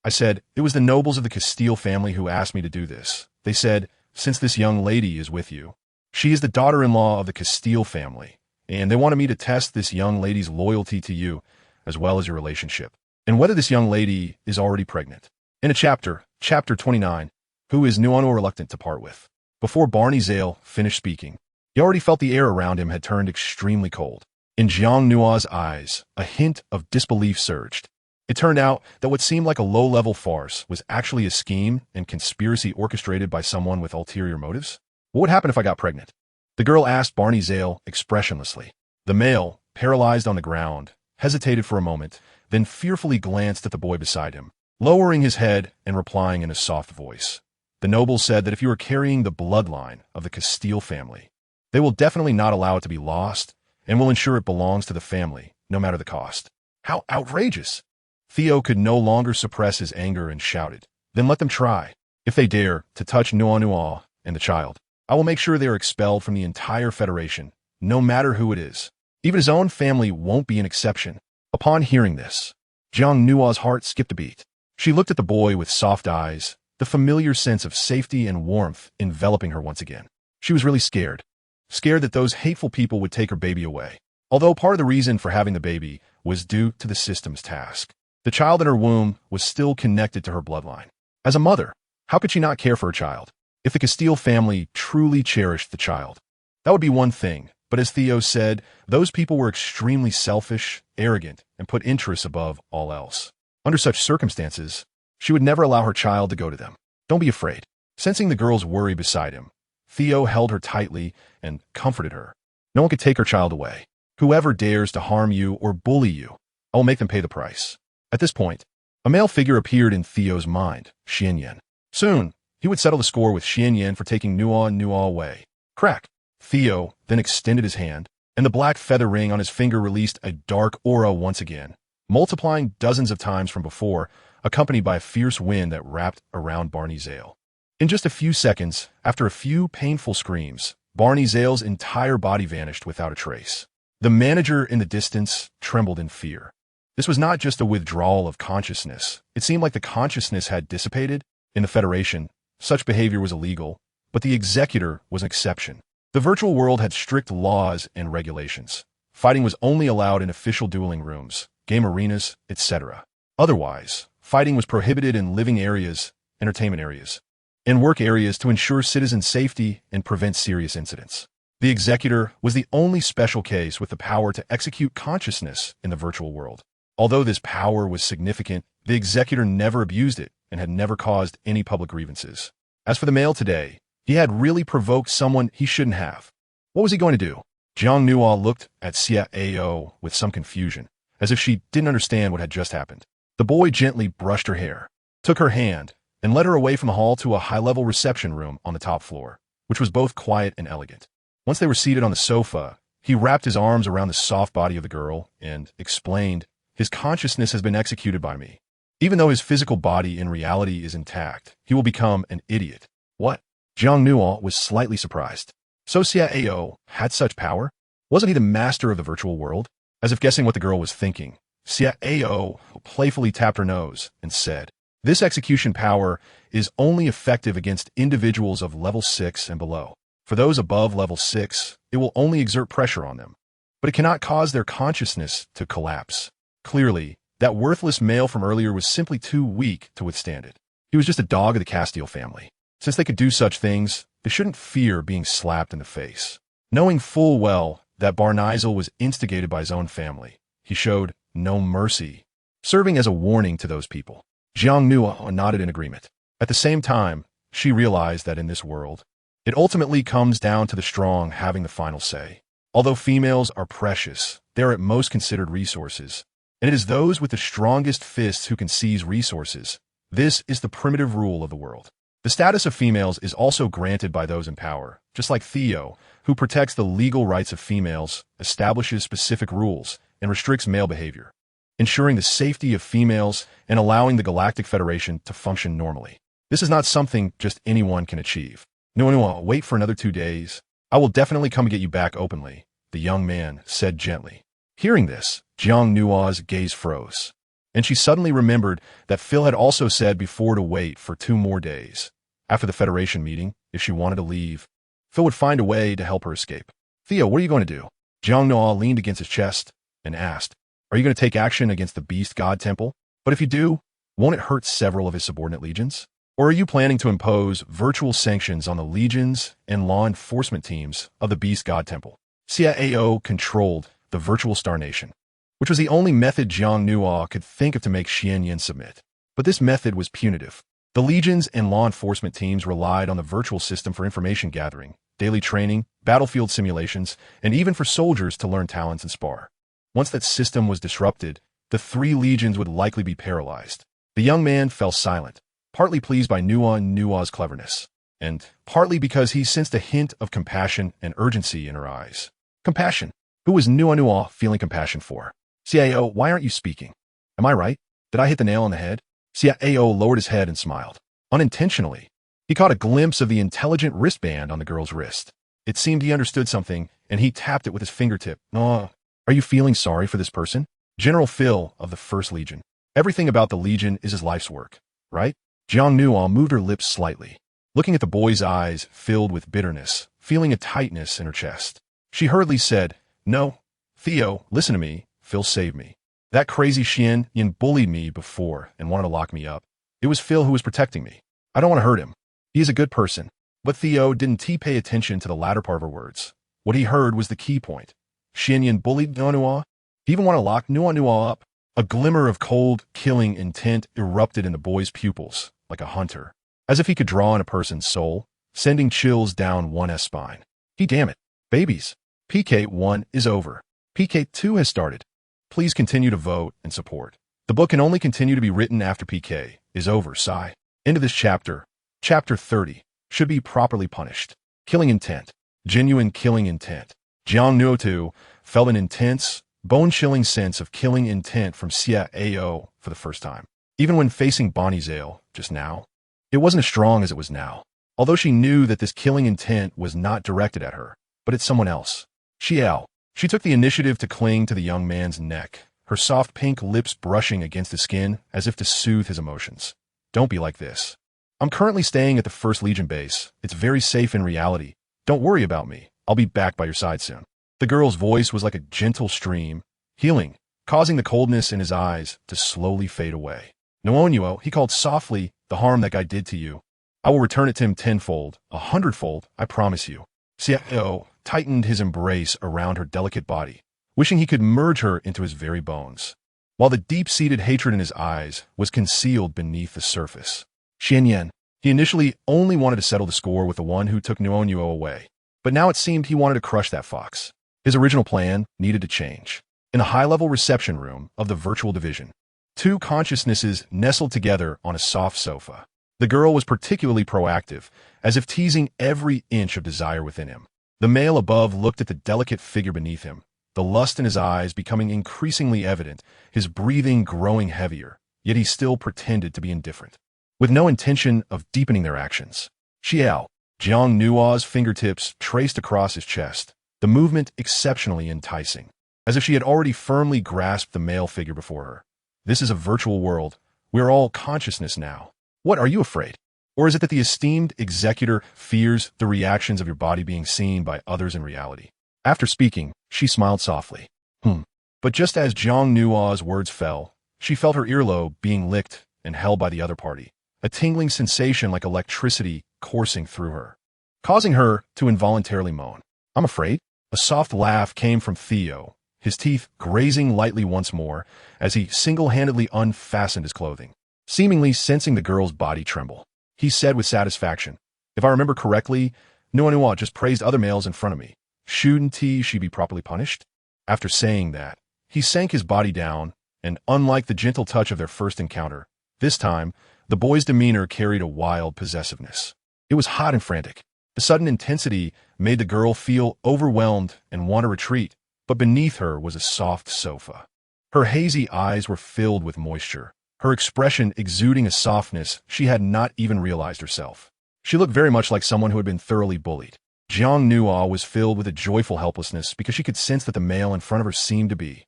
I said, it was the nobles of the Castile family who asked me to do this. They said, since this young lady is with you, she is the daughter-in-law of the Castile family, and they wanted me to test this young lady's loyalty to you, as well as your relationship, and whether this young lady is already pregnant." In a chapter 29, who is Nuano reluctant to part with. Before Barney Zale finished speaking, he already felt the air around him had turned extremely cold. In Jiang Nua's eyes, a hint of disbelief surged. It turned out that what seemed like a low-level farce was actually a scheme and conspiracy orchestrated by someone with ulterior motives. "What would happen if I got pregnant?" the girl asked Barney Zale expressionlessly. The male, paralyzed on the ground, hesitated for a moment, then fearfully glanced at the boy beside him, lowering his head and replying in a soft voice, The nobles said that if you are carrying the bloodline of the Castile family, they will definitely not allow it to be lost and will ensure it belongs to the family, no matter the cost. How outrageous! Theo could no longer suppress his anger and shouted, "Then let them try. If they dare to touch Nua and the child, I will make sure they are expelled from the entire Federation, no matter who it is. Even his own family won't be an exception." Upon hearing this, Jiang Nua's heart skipped a beat. She looked at the boy with soft eyes, the familiar sense of safety and warmth enveloping her once again. She was really scared. Scared that those hateful people would take her baby away. Although part of the reason for having the baby was due to the system's task. The child in her womb was still connected to her bloodline. As a mother, how could she not care for her child? If the Castile family truly cherished the child, that would be one thing. But as Theo said, those people were extremely selfish, arrogant, and put interests above all else. Under such circumstances, she would never allow her child to go to them. Don't be afraid. Sensing the girl's worry beside him, Theo held her tightly and comforted her. No one could take her child away. Whoever dares to harm you or bully you, I will make them pay the price. At this point, a male figure appeared in Theo's mind, Xianyan. Soon, he would settle the score with Xianyan for taking Nua away. Crack! Theo then extended his hand, and the black feather ring on his finger released a dark aura once again, multiplying dozens of times from before, accompanied by a fierce wind that wrapped around Barney Zale. In just a few seconds, after a few painful screams, Barney Zale's entire body vanished without a trace. The manager in the distance trembled in fear. This was not just a withdrawal of consciousness. It seemed like the consciousness had dissipated. In the Federation, such behavior was illegal, but the executor was an exception. The virtual world had strict laws and regulations. Fighting was only allowed in official dueling rooms, game arenas, etc. Otherwise, fighting was prohibited in living areas, entertainment areas, and work areas to ensure citizen safety and prevent serious incidents. The executor was the only special case with the power to execute consciousness in the virtual world. Although this power was significant, the executor never abused it and had never caused any public grievances. As for the male today, he had really provoked someone he shouldn't have. What was he going to do? Jiang Nua looked at Xia Ao with some confusion, as if she didn't understand what had just happened. The boy gently brushed her hair, took her hand, and led her away from the hall to a high-level reception room on the top floor, which was both quiet and elegant. Once they were seated on the sofa, he wrapped his arms around the soft body of the girl and explained, "His consciousness has been executed by me. Even though his physical body in reality is intact, he will become an idiot." What? Jiang Nua was slightly surprised. So Xia Ao had such power? Wasn't he the master of the virtual world? As if guessing what the girl was thinking, Xia Ao playfully tapped her nose and said, "This execution power is only effective against individuals of level 6 and below. For those above level 6, it will only exert pressure on them, but it cannot cause their consciousness to collapse." Clearly, that worthless male from earlier was simply too weak to withstand it. He was just a dog of the Castile family. Since they could do such things, they shouldn't fear being slapped in the face. Knowing full well that Barnizel was instigated by his own family, he showed no mercy, serving as a warning to those people. Jiang Nua nodded in agreement. At the same time, she realized that in this world, it ultimately comes down to the strong having the final say. Although females are precious, they are at most considered resources, and it is those with the strongest fists who can seize resources. This is the primitive rule of the world. The status of females is also granted by those in power, just like Theo, who protects the legal rights of females, establishes specific rules, and restricts male behavior, ensuring the safety of females and allowing the Galactic Federation to function normally. This is not something just anyone can achieve. No, wait for another 2 days. I will definitely come and get you back openly, the young man said gently. Hearing this, Jiang Nua's gaze froze, and she suddenly remembered that Phil had also said before to wait for 2 more days. After the Federation meeting, if she wanted to leave, Phil would find a way to help her escape. "Theo, what are you going to do?" Jiang Nua leaned against his chest and asked, "Are you going to take action against the Beast God Temple? But if you do, won't it hurt several of his subordinate legions? Or are you planning to impose virtual sanctions on the legions and law enforcement teams of the Beast God Temple?" Xia Ao controlled the virtual Star Nation, which was the only method Jiang Nua could think of to make Xianyan submit. But this method was punitive. The legions and law enforcement teams relied on the virtual system for information gathering, daily training, battlefield simulations, and even for soldiers to learn talents and spar. Once that system was disrupted, the 3 legions would likely be paralyzed. The young man fell silent, partly pleased by Nua's cleverness, and partly because he sensed a hint of compassion and urgency in her eyes. Compassion. Who was Nua feeling compassion for? Ciao, why aren't you speaking? Am I right? Did I hit the nail on the head? Ciao lowered his head and smiled. Unintentionally, he caught a glimpse of the intelligent wristband on the girl's wrist. It seemed he understood something, and he tapped it with his fingertip. Are you feeling sorry for this person? General Phil of the 1st Legion. Everything about the Legion is his life's work, right? Jiang Nua moved her lips slightly, looking at the boy's eyes filled with bitterness, feeling a tightness in her chest. She hurriedly said, No, Theo, listen to me. Phil saved me. That crazy Xian Yin bullied me before and wanted to lock me up. It was Phil who was protecting me. I don't want to hurt him. He is a good person. But Theo didn't pay attention to the latter part of her words. What he heard was the key point. Xian Yin bullied Nua. He even wanted to lock Nua up. A glimmer of cold, killing intent erupted in the boy's pupils, like a hunter, as if he could draw on a person's soul, sending chills down one's spine. Damn it. Babies. PK1 is over. PK2 has started. Please continue to vote and support. The book can only continue to be written after PK is over. Sigh. End of this chapter. Chapter 30. Should be properly punished. Killing intent. Genuine killing intent. Jiang Nuo felt an intense, bone-chilling sense of killing intent from Xia Ao for the first time. Even when facing Bonnie Zale just now, it wasn't as strong as it was now. Although she knew that this killing intent was not directed at her, but at someone else. Xiao. She took the initiative to cling to the young man's neck, her soft pink lips brushing against his skin as if to soothe his emotions. Don't be like this. I'm currently staying at the 1st Legion base. It's very safe in reality. Don't worry about me. I'll be back by your side soon. The girl's voice was like a gentle stream, healing, causing the coldness in his eyes to slowly fade away. Nuo, he called softly, the harm that guy did to you. I will return it to him tenfold, 100-fold, I promise you. Xiao tightened his embrace around her delicate body, wishing he could merge her into his very bones, while the deep-seated hatred in his eyes was concealed beneath the surface. Xian Yan. He initially only wanted to settle the score with the one who took Nuo away, but now it seemed he wanted to crush that fox. His original plan needed to change. In a high-level reception room of the virtual division, 2 consciousnesses nestled together on a soft sofa. The girl was particularly proactive, as if teasing every inch of desire within him. The male above looked at the delicate figure beneath him, the lust in his eyes becoming increasingly evident, his breathing growing heavier, yet he still pretended to be indifferent, with no intention of deepening their actions. Xiao. Jiang Nua's fingertips traced across his chest, the movement exceptionally enticing, as if she had already firmly grasped the male figure before her. This is a virtual world. We are all consciousness now. What, are you afraid? Or is it that the esteemed executor fears the reactions of your body being seen by others in reality? After speaking, she smiled softly. But just as Jiang Nua's words fell, she felt her earlobe being licked and held by the other party, a tingling sensation like electricity coursing through her, causing her to involuntarily moan. I'm afraid. A soft laugh came from Theo, his teeth grazing lightly once more as he single-handedly unfastened his clothing, seemingly sensing the girl's body tremble. He said with satisfaction, If I remember correctly, Nua just praised other males in front of me. Shouldn't she be properly punished? After saying that, he sank his body down, and unlike the gentle touch of their first encounter, this time, the boy's demeanor carried a wild possessiveness. It was hot and frantic. The sudden intensity made the girl feel overwhelmed and want to retreat, but beneath her was a soft sofa. Her hazy eyes were filled with moisture, her expression exuding a softness she had not even realized herself. She looked very much like someone who had been thoroughly bullied. Jiang Nua was filled with a joyful helplessness because she could sense that the male in front of her seemed to be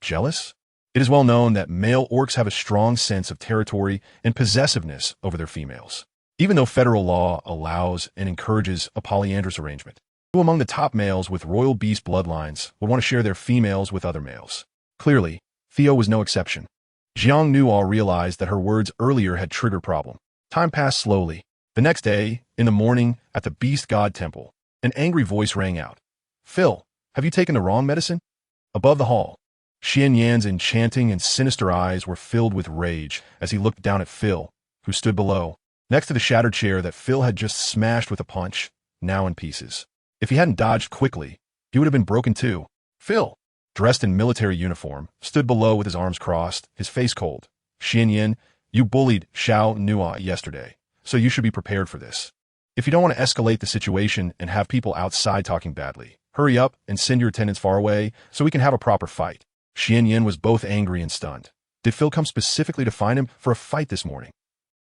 jealous. It is well known that male orcs have a strong sense of territory and possessiveness over their females, even though federal law allows and encourages a polyandrous arrangement. Who among the top males with royal beast bloodlines would want to share their females with other males? Clearly, Theo was no exception. Jiang Nua realized that her words earlier had triggered a problem. Time passed slowly. The next day, in the morning, at the Beast God Temple, an angry voice rang out. Phil, have you taken the wrong medicine? Above the hall, Xian Yan's enchanting and sinister eyes were filled with rage as he looked down at Phil, who stood below, next to the shattered chair that Phil had just smashed with a punch, now in pieces. If he hadn't dodged quickly, he would have been broken too. Phil, dressed in military uniform, stood below with his arms crossed, his face cold. Xian Yan, You bullied Xiao Nua yesterday, so you should be prepared for this. If you don't want to escalate the situation and have people outside talking badly, hurry up and send your attendants far away so we can have a proper fight. Xian Yin was both angry and stunned. Did Phil come specifically to find him for a fight this morning?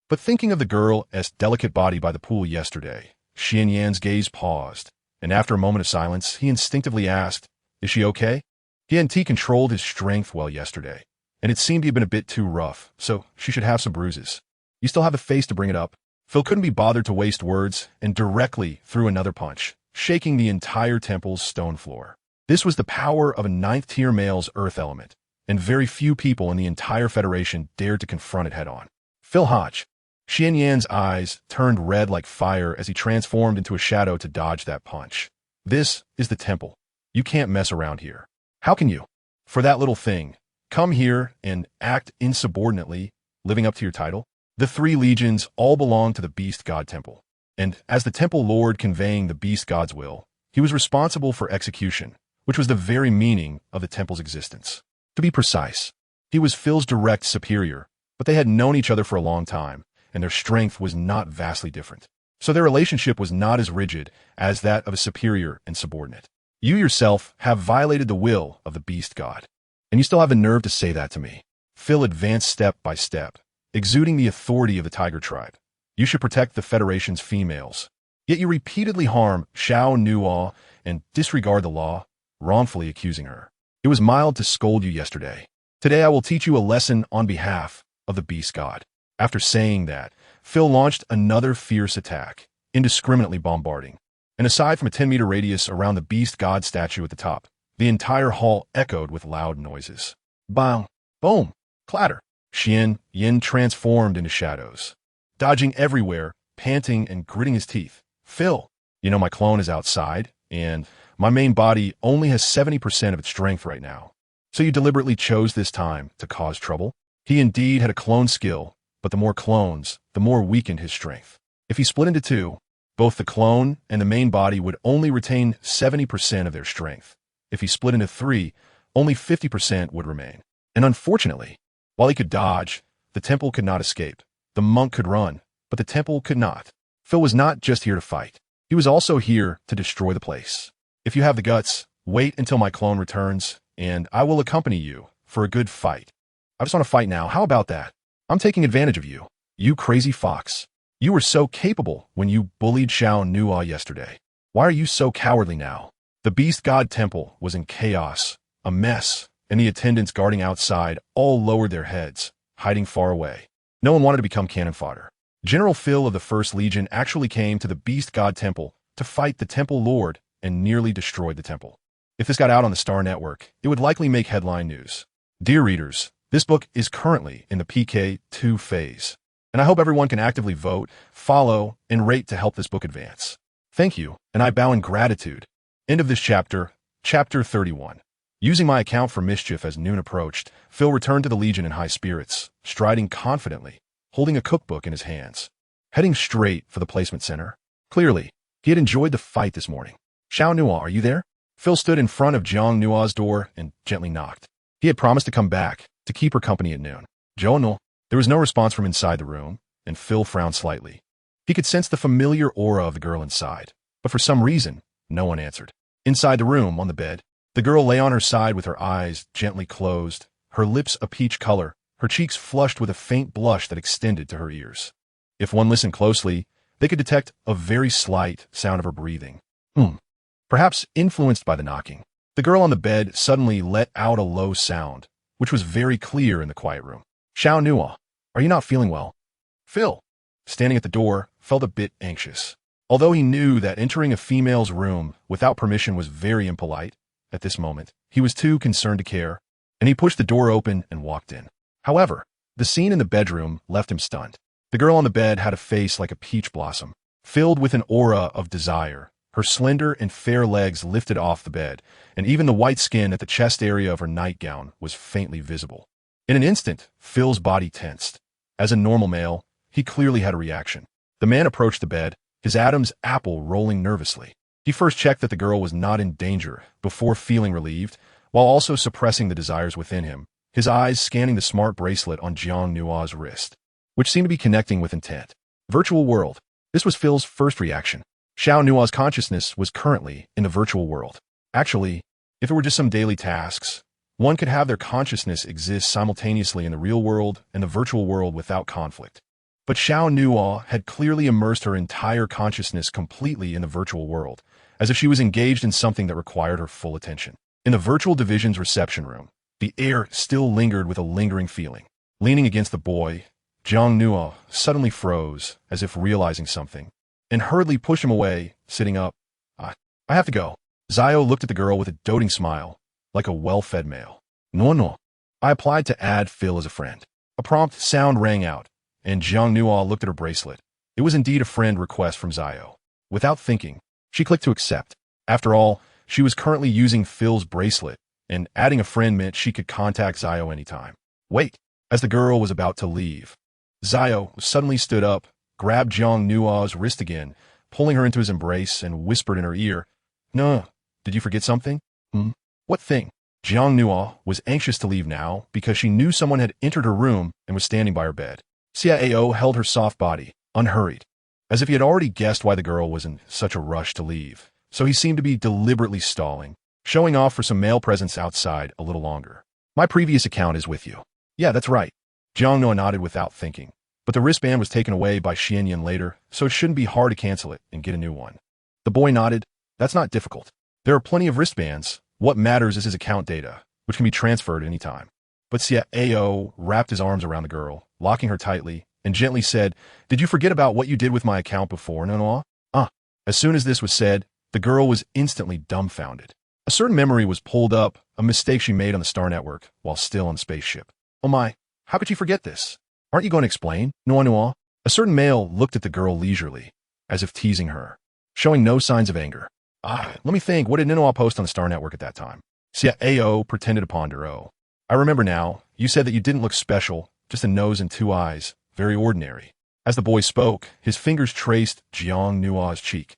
But thinking of the girl's delicate body by the pool yesterday, Xian Yan's gaze paused, and after a moment of silence, he instinctively asked, "Is she okay?" He hadn't controlled his strength well yesterday, and it seemed he had been a bit too rough, so she should have some bruises. You still have the face to bring it up. Phil couldn't be bothered to waste words and directly threw another punch, shaking the entire temple's stone floor. This was the power of a ninth-tier male's earth element, and very few people in the entire Federation dared to confront it head-on. Phil Hodge. Xian Yan's eyes turned red like fire as he transformed into a shadow to dodge that punch. This is the temple. You can't mess around here. How can you? For that little thing, come here and act insubordinately, living up to your title? The 3 legions all belong to the Beast God Temple, and as the Temple Lord conveying the Beast God's will, he was responsible for execution, which was the very meaning of the temple's existence. To be precise, he was Phil's direct superior, but they had known each other for a long time, and their strength was not vastly different. So their relationship was not as rigid as that of a superior and subordinate. You yourself have violated the will of the Beast God, and you still have the nerve to say that to me. Phil advanced step by step, exuding the authority of the Tiger Tribe. You should protect the Federation's females. Yet you repeatedly harm Xiao Nua and disregard the law, wrongfully accusing her. It was mild to scold you yesterday. Today I will teach you a lesson on behalf of the Beast God. After saying that, Phil launched another fierce attack, indiscriminately bombarding. And aside from a 10-meter radius around the Beast God statue at the top, the entire hall echoed with loud noises. Bang! Boom! Clatter! Xian Yin transformed into shadows, dodging everywhere, panting and gritting his teeth. Phil, you know my clone is outside, and my main body only has 70% of its strength right now. So you deliberately chose this time to cause trouble? He indeed had a clone skill, but the more clones, the more weakened his strength. If he split into 2, both the clone and the main body would only retain 70% of their strength. If he split into 3, only 50% would remain. And unfortunately, while he could dodge, the temple could not escape. The monk could run, but the temple could not. Phil was not just here to fight. He was also here to destroy the place. If you have the guts, wait until my clone returns, and I will accompany you for a good fight. I just want to fight now. How about that? I'm taking advantage of you. You crazy fox. You were so capable when you bullied Xiao Nua yesterday. Why are you so cowardly now? The Beast God Temple was in chaos, a mess, and the attendants guarding outside all lowered their heads, hiding far away. No one wanted to become cannon fodder. General Phil of the 1st Legion actually came to the Beast God Temple to fight the Temple Lord and nearly destroyed the temple. If this got out on the Star Network, it would likely make headline news. Dear readers, this book is currently in the PK2 phase, and I hope everyone can actively vote, follow, and rate to help this book advance. Thank you, and I bow in gratitude. End of this chapter, Chapter 31. Using my account for mischief as noon approached, Phil returned to the Legion in high spirits, striding confidently, holding a cookbook in his hands, heading straight for the placement center. Clearly, he had enjoyed the fight this morning. Xiao Nua, are you there? Phil stood in front of Jiang Nua's door and gently knocked. He had promised to come back to keep her company at noon. Zhou. There was no response from inside the room, and Phil frowned slightly. He could sense the familiar aura of the girl inside, but for some reason, no one answered. Inside the room, on the bed, the girl lay on her side with her eyes gently closed, her lips a peach color, her cheeks flushed with a faint blush that extended to her ears. If one listened closely, they could detect a very slight sound of her breathing. Perhaps influenced by the knocking. The girl on the bed suddenly let out a low sound, which was very clear in the quiet room. Xiao Nua, are you not feeling well? Phil, standing at the door, felt a bit anxious. Although he knew that entering a female's room without permission was very impolite, at this moment, he was too concerned to care, and he pushed the door open and walked in. However, the scene in the bedroom left him stunned. The girl on the bed had a face like a peach blossom, filled with an aura of desire. Her slender and fair legs lifted off the bed, and even the white skin at the chest area of her nightgown was faintly visible. In an instant, Phil's body tensed. As a normal male, he clearly had a reaction. The man approached the bed, his Adam's apple rolling nervously. He first checked that the girl was not in danger before feeling relieved, while also suppressing the desires within him, his eyes scanning the smart bracelet on Jiang Nua's wrist. which seemed to be connecting with intent. Virtual world. This was Phil's first reaction. Xiao Nua's consciousness was currently in the virtual world. Actually, if it were just some daily tasks, one could have their consciousness exist simultaneously in the real world and the virtual world without conflict. But Xiao Nua had clearly immersed her entire consciousness completely in the virtual world, as if she was engaged in something that required her full attention. In the virtual division's reception room, the air still lingered with a lingering feeling. Leaning against the boy, Jiang Nua suddenly froze, as if realizing something, and hurriedly pushed him away, sitting up. I have to go. Zio looked at the girl with a doting smile, like a well-fed male. No. I applied to add Phil as a friend. A prompt sound rang out, and Jiang Nua looked at her bracelet. It was indeed a friend request from Zio. Without thinking, she clicked to accept. After all, she was currently using Phil's bracelet, and adding a friend meant she could contact Zio anytime. Wait. As the girl was about to leave, Zio suddenly stood up, grabbed Jiang Nua's wrist again, pulling her into his embrace, and whispered in her ear, "No, did you forget something?" What thing? Jiang Nua was anxious to leave now because she knew someone had entered her room and was standing by her bed. Xiao held her soft body, unhurried, as if he had already guessed why the girl was in such a rush to leave, so he seemed to be deliberately stalling, showing off for some male presence outside a little longer. My previous account is with you. Yeah, that's right. Jiang Nua nodded without thinking, but the wristband was taken away by Xianyan later, so it shouldn't be hard to cancel it and get a new one. The boy nodded. That's not difficult. There are plenty of wristbands. What matters is his account data, which can be transferred any time. But Xiao wrapped his arms around the girl, locking her tightly, and gently said, "Did you forget about what you did with my account before, Nanoa?" As soon as this was said, the girl was instantly dumbfounded. A certain memory was pulled up, a mistake she made on the Star Network while still on the spaceship. Oh my, how could she forget this? Aren't you going to explain, Noa? A certain male looked at the girl leisurely, as if teasing her, showing no signs of anger. Let me think, what did Ninoa post on the Star Network at that time? Xiao pretended to ponder. I remember now, you said that you didn't look special, just a nose and two eyes, very ordinary. As the boy spoke, his fingers traced Jiang Nua's cheek,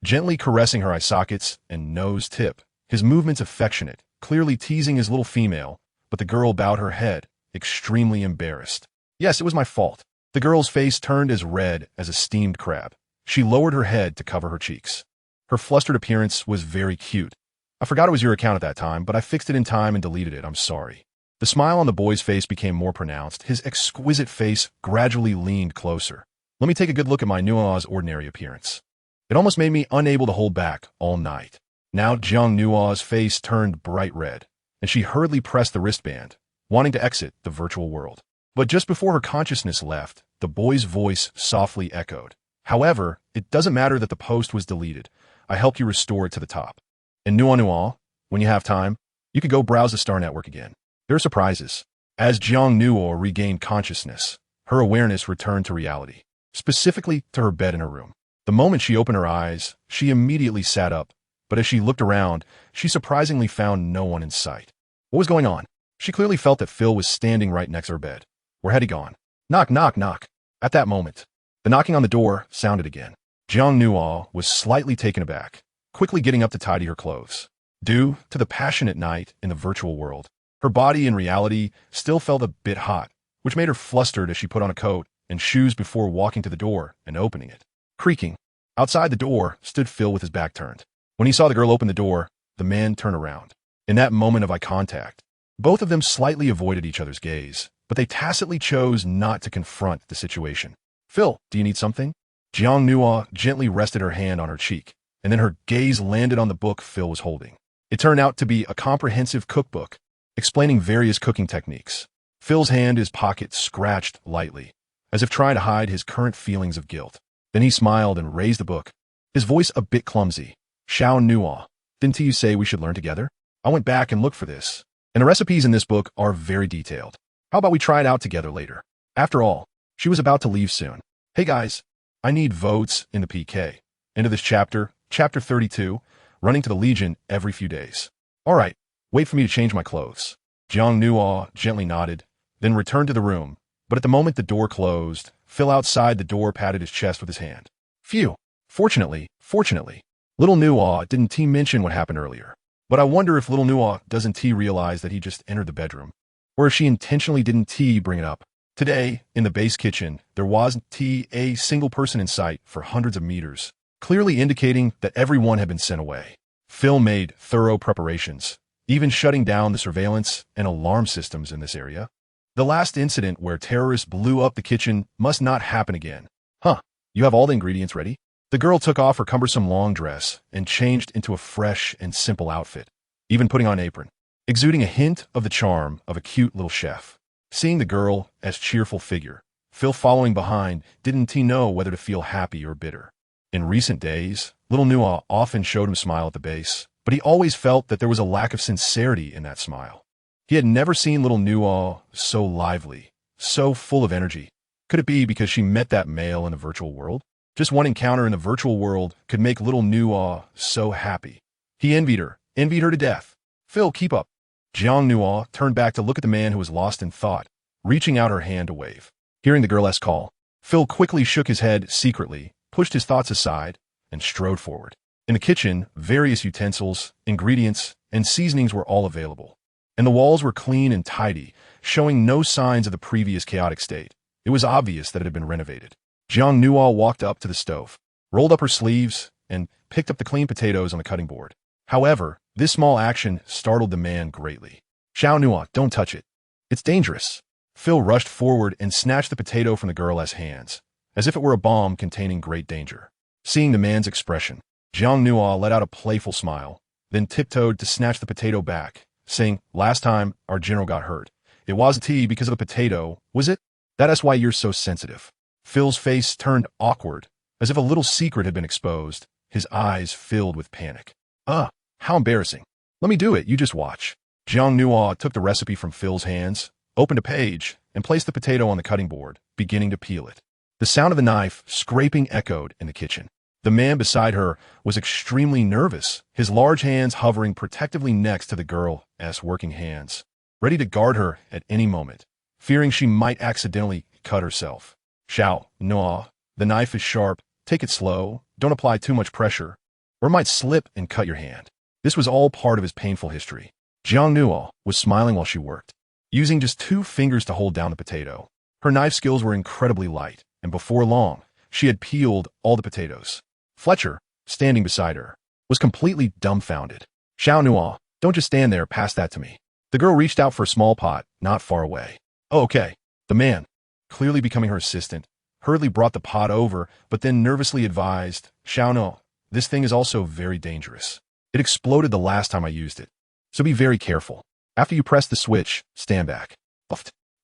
gently caressing her eye sockets and nose tip, his movements affectionate, clearly teasing his little female, but the girl bowed her head, extremely embarrassed. Yes, it was my fault. The girl's face turned as red as a steamed crab. She lowered her head to cover her cheeks. Her flustered appearance was very cute. I forgot it was your account at that time, but I fixed it in time and deleted it. I'm sorry. The smile on the boy's face became more pronounced. His exquisite face gradually leaned closer. Let me take a good look at my Nua's ordinary appearance. It almost made me unable to hold back all night. Now Jiang Nua's face turned bright red, and she hurriedly pressed the wristband, wanting to exit the virtual world. But just before her consciousness left, the boy's voice softly echoed. However, it doesn't matter that the post was deleted. I helped you restore it to the top. And Nua, when you have time, you could go browse the Star Network again. There are surprises. As Jiang Nua regained consciousness, her awareness returned to reality, specifically to her bed in her room. The moment she opened her eyes, she immediately sat up, but as she looked around, she surprisingly found no one in sight. What was going on? She clearly felt that Phil was standing right next to her bed. Where had he gone? Knock, knock, knock. At that moment, the knocking on the door sounded again. Jiang Nua was slightly taken aback, quickly getting up to tidy her clothes. Due to the passionate night in the virtual world, her body in reality still felt a bit hot, which made her flustered as she put on a coat and shoes before walking to the door and opening it. Creaking. Outside the door stood Phil with his back turned. When he saw the girl open the door, the man turned around. In that moment of eye contact, both of them slightly avoided each other's gaze, but they tacitly chose not to confront the situation. Phil, do you need something? Jiang Nua gently rested her hand on her cheek, and then her gaze landed on the book Phil was holding. It turned out to be a comprehensive cookbook, explaining various cooking techniques. Phil's hand in his pocket scratched lightly, as if trying to hide his current feelings of guilt. Then he smiled and raised the book, his voice a bit clumsy. Xiao Nua, didn't you say we should learn together? I went back and looked for this, and the recipes in this book are very detailed. How about we try it out together later? After all, she was about to leave soon. Hey guys, I need votes in the PK. End of this chapter, chapter 32, running to the Legion every few days. All right, wait for me to change my clothes. Jiang Nua gently nodded, then returned to the room, but at the moment the door closed, Phil outside the door patted his chest with his hand. Phew. Fortunately, Little Nua didn't T mention what happened earlier. But I wonder if Little Nua doesn't T realize that he just entered the bedroom, or if she intentionally didn't T bring it up. Today, in the base kitchen, there wasn't a single person in sight for hundreds of meters, clearly indicating that everyone had been sent away. Phil made thorough preparations, even shutting down the surveillance and alarm systems in this area. The last incident where terrorists blew up the kitchen must not happen again. Huh, you have all the ingredients ready? The girl took off her cumbersome long dress and changed into a fresh and simple outfit, even putting on an apron, exuding a hint of the charm of a cute little chef. Seeing the girl as cheerful figure, Phil following behind didn't he know whether to feel happy or bitter. In recent days, little Nua often showed him smile at the base, but he always felt that there was a lack of sincerity in that smile. He had never seen little Nua so lively, so full of energy. Could it be because she met that male in the virtual world? Just one encounter in the virtual world could make little Nua so happy. He envied her to death. Phil, keep up. Jiang Nua turned back to look at the man who was lost in thought, reaching out her hand to wave. Hearing the girl's call, Phil quickly shook his head secretly, pushed his thoughts aside, and strode forward. In the kitchen, various utensils, ingredients, and seasonings were all available, and the walls were clean and tidy, showing no signs of the previous chaotic state. It was obvious that it had been renovated. Jiang Nua walked up to the stove, rolled up her sleeves, and picked up the clean potatoes on the cutting board. However, this small action startled the man greatly. Xiao Nua, don't touch it. It's dangerous. Phil rushed forward and snatched the potato from the girl's hands, as if it were a bomb containing great danger. Seeing the man's expression, Jiang Nua let out a playful smile, then tiptoed to snatch the potato back, saying, last time our general got hurt. It wasn't because of a potato, was it? That's why you're so sensitive. Phil's face turned awkward, as if a little secret had been exposed, his eyes filled with panic. How embarrassing. Let me do it, you just watch. Jiang Nua took the recipe from Phil's hands, opened a page, and placed the potato on the cutting board, beginning to peel it. The sound of the knife scraping echoed in the kitchen. The man beside her was extremely nervous, his large hands hovering protectively next to the girl's working hands, ready to guard her at any moment, fearing she might accidentally cut herself. Xiao Nua, the knife is sharp, take it slow, don't apply too much pressure, or it might slip and cut your hand. This was all part of his painful history. Jiang Nua was smiling while she worked, using just 2 fingers to hold down the potato. Her knife skills were incredibly light, and before long, she had peeled all the potatoes. Fletcher, standing beside her, was completely dumbfounded. Xiao Nua, don't just stand there, pass that to me. The girl reached out for a small pot, not far away. Oh, okay. The man, clearly becoming her assistant, hurriedly brought the pot over, but then nervously advised, Xiao Nua, this thing is also very dangerous. It exploded the last time I used it, so be very careful. After you press the switch, stand back.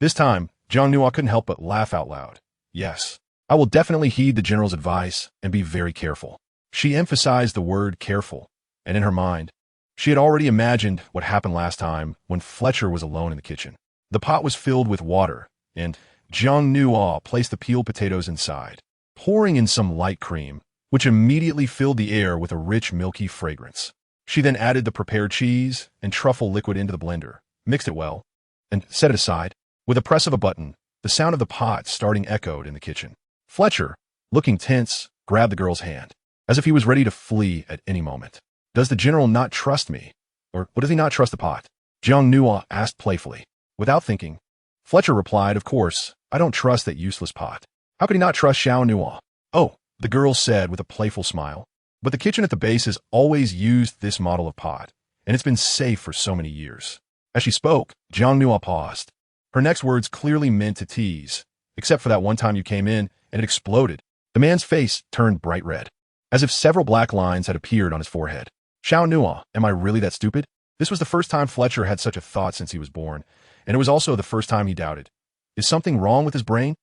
This time, Jiang Nua couldn't help but laugh out loud. Yes, I will definitely heed the general's advice and be very careful. She emphasized the word careful, and in her mind, she had already imagined what happened last time when Fletcher was alone in the kitchen. The pot was filled with water, and Jiang Nua placed the peeled potatoes inside, pouring in some light cream, which immediately filled the air with a rich, milky fragrance. She then added the prepared cheese and truffle liquid into the blender, mixed it well, and set it aside. With a press of a button, the sound of the pot starting echoed in the kitchen. Fletcher, looking tense, grabbed the girl's hand, as if he was ready to flee at any moment. Does the general not trust me? Or does he not trust the pot? Jiang Nua asked playfully. Without thinking, Fletcher replied, of course, I don't trust that useless pot. How could he not trust Xiao Nua? Oh, the girl said with a playful smile. But the kitchen at the base has always used this model of pot, and it's been safe for so many years. As she spoke, Jiang Nua paused. Her next words clearly meant to tease, except for that one time you came in and it exploded. The man's face turned bright red, as if several black lines had appeared on his forehead. Xiao Nua, am I really that stupid? This was the first time Fletcher had such a thought since he was born, and it was also the first time he doubted. Is something wrong with his brain?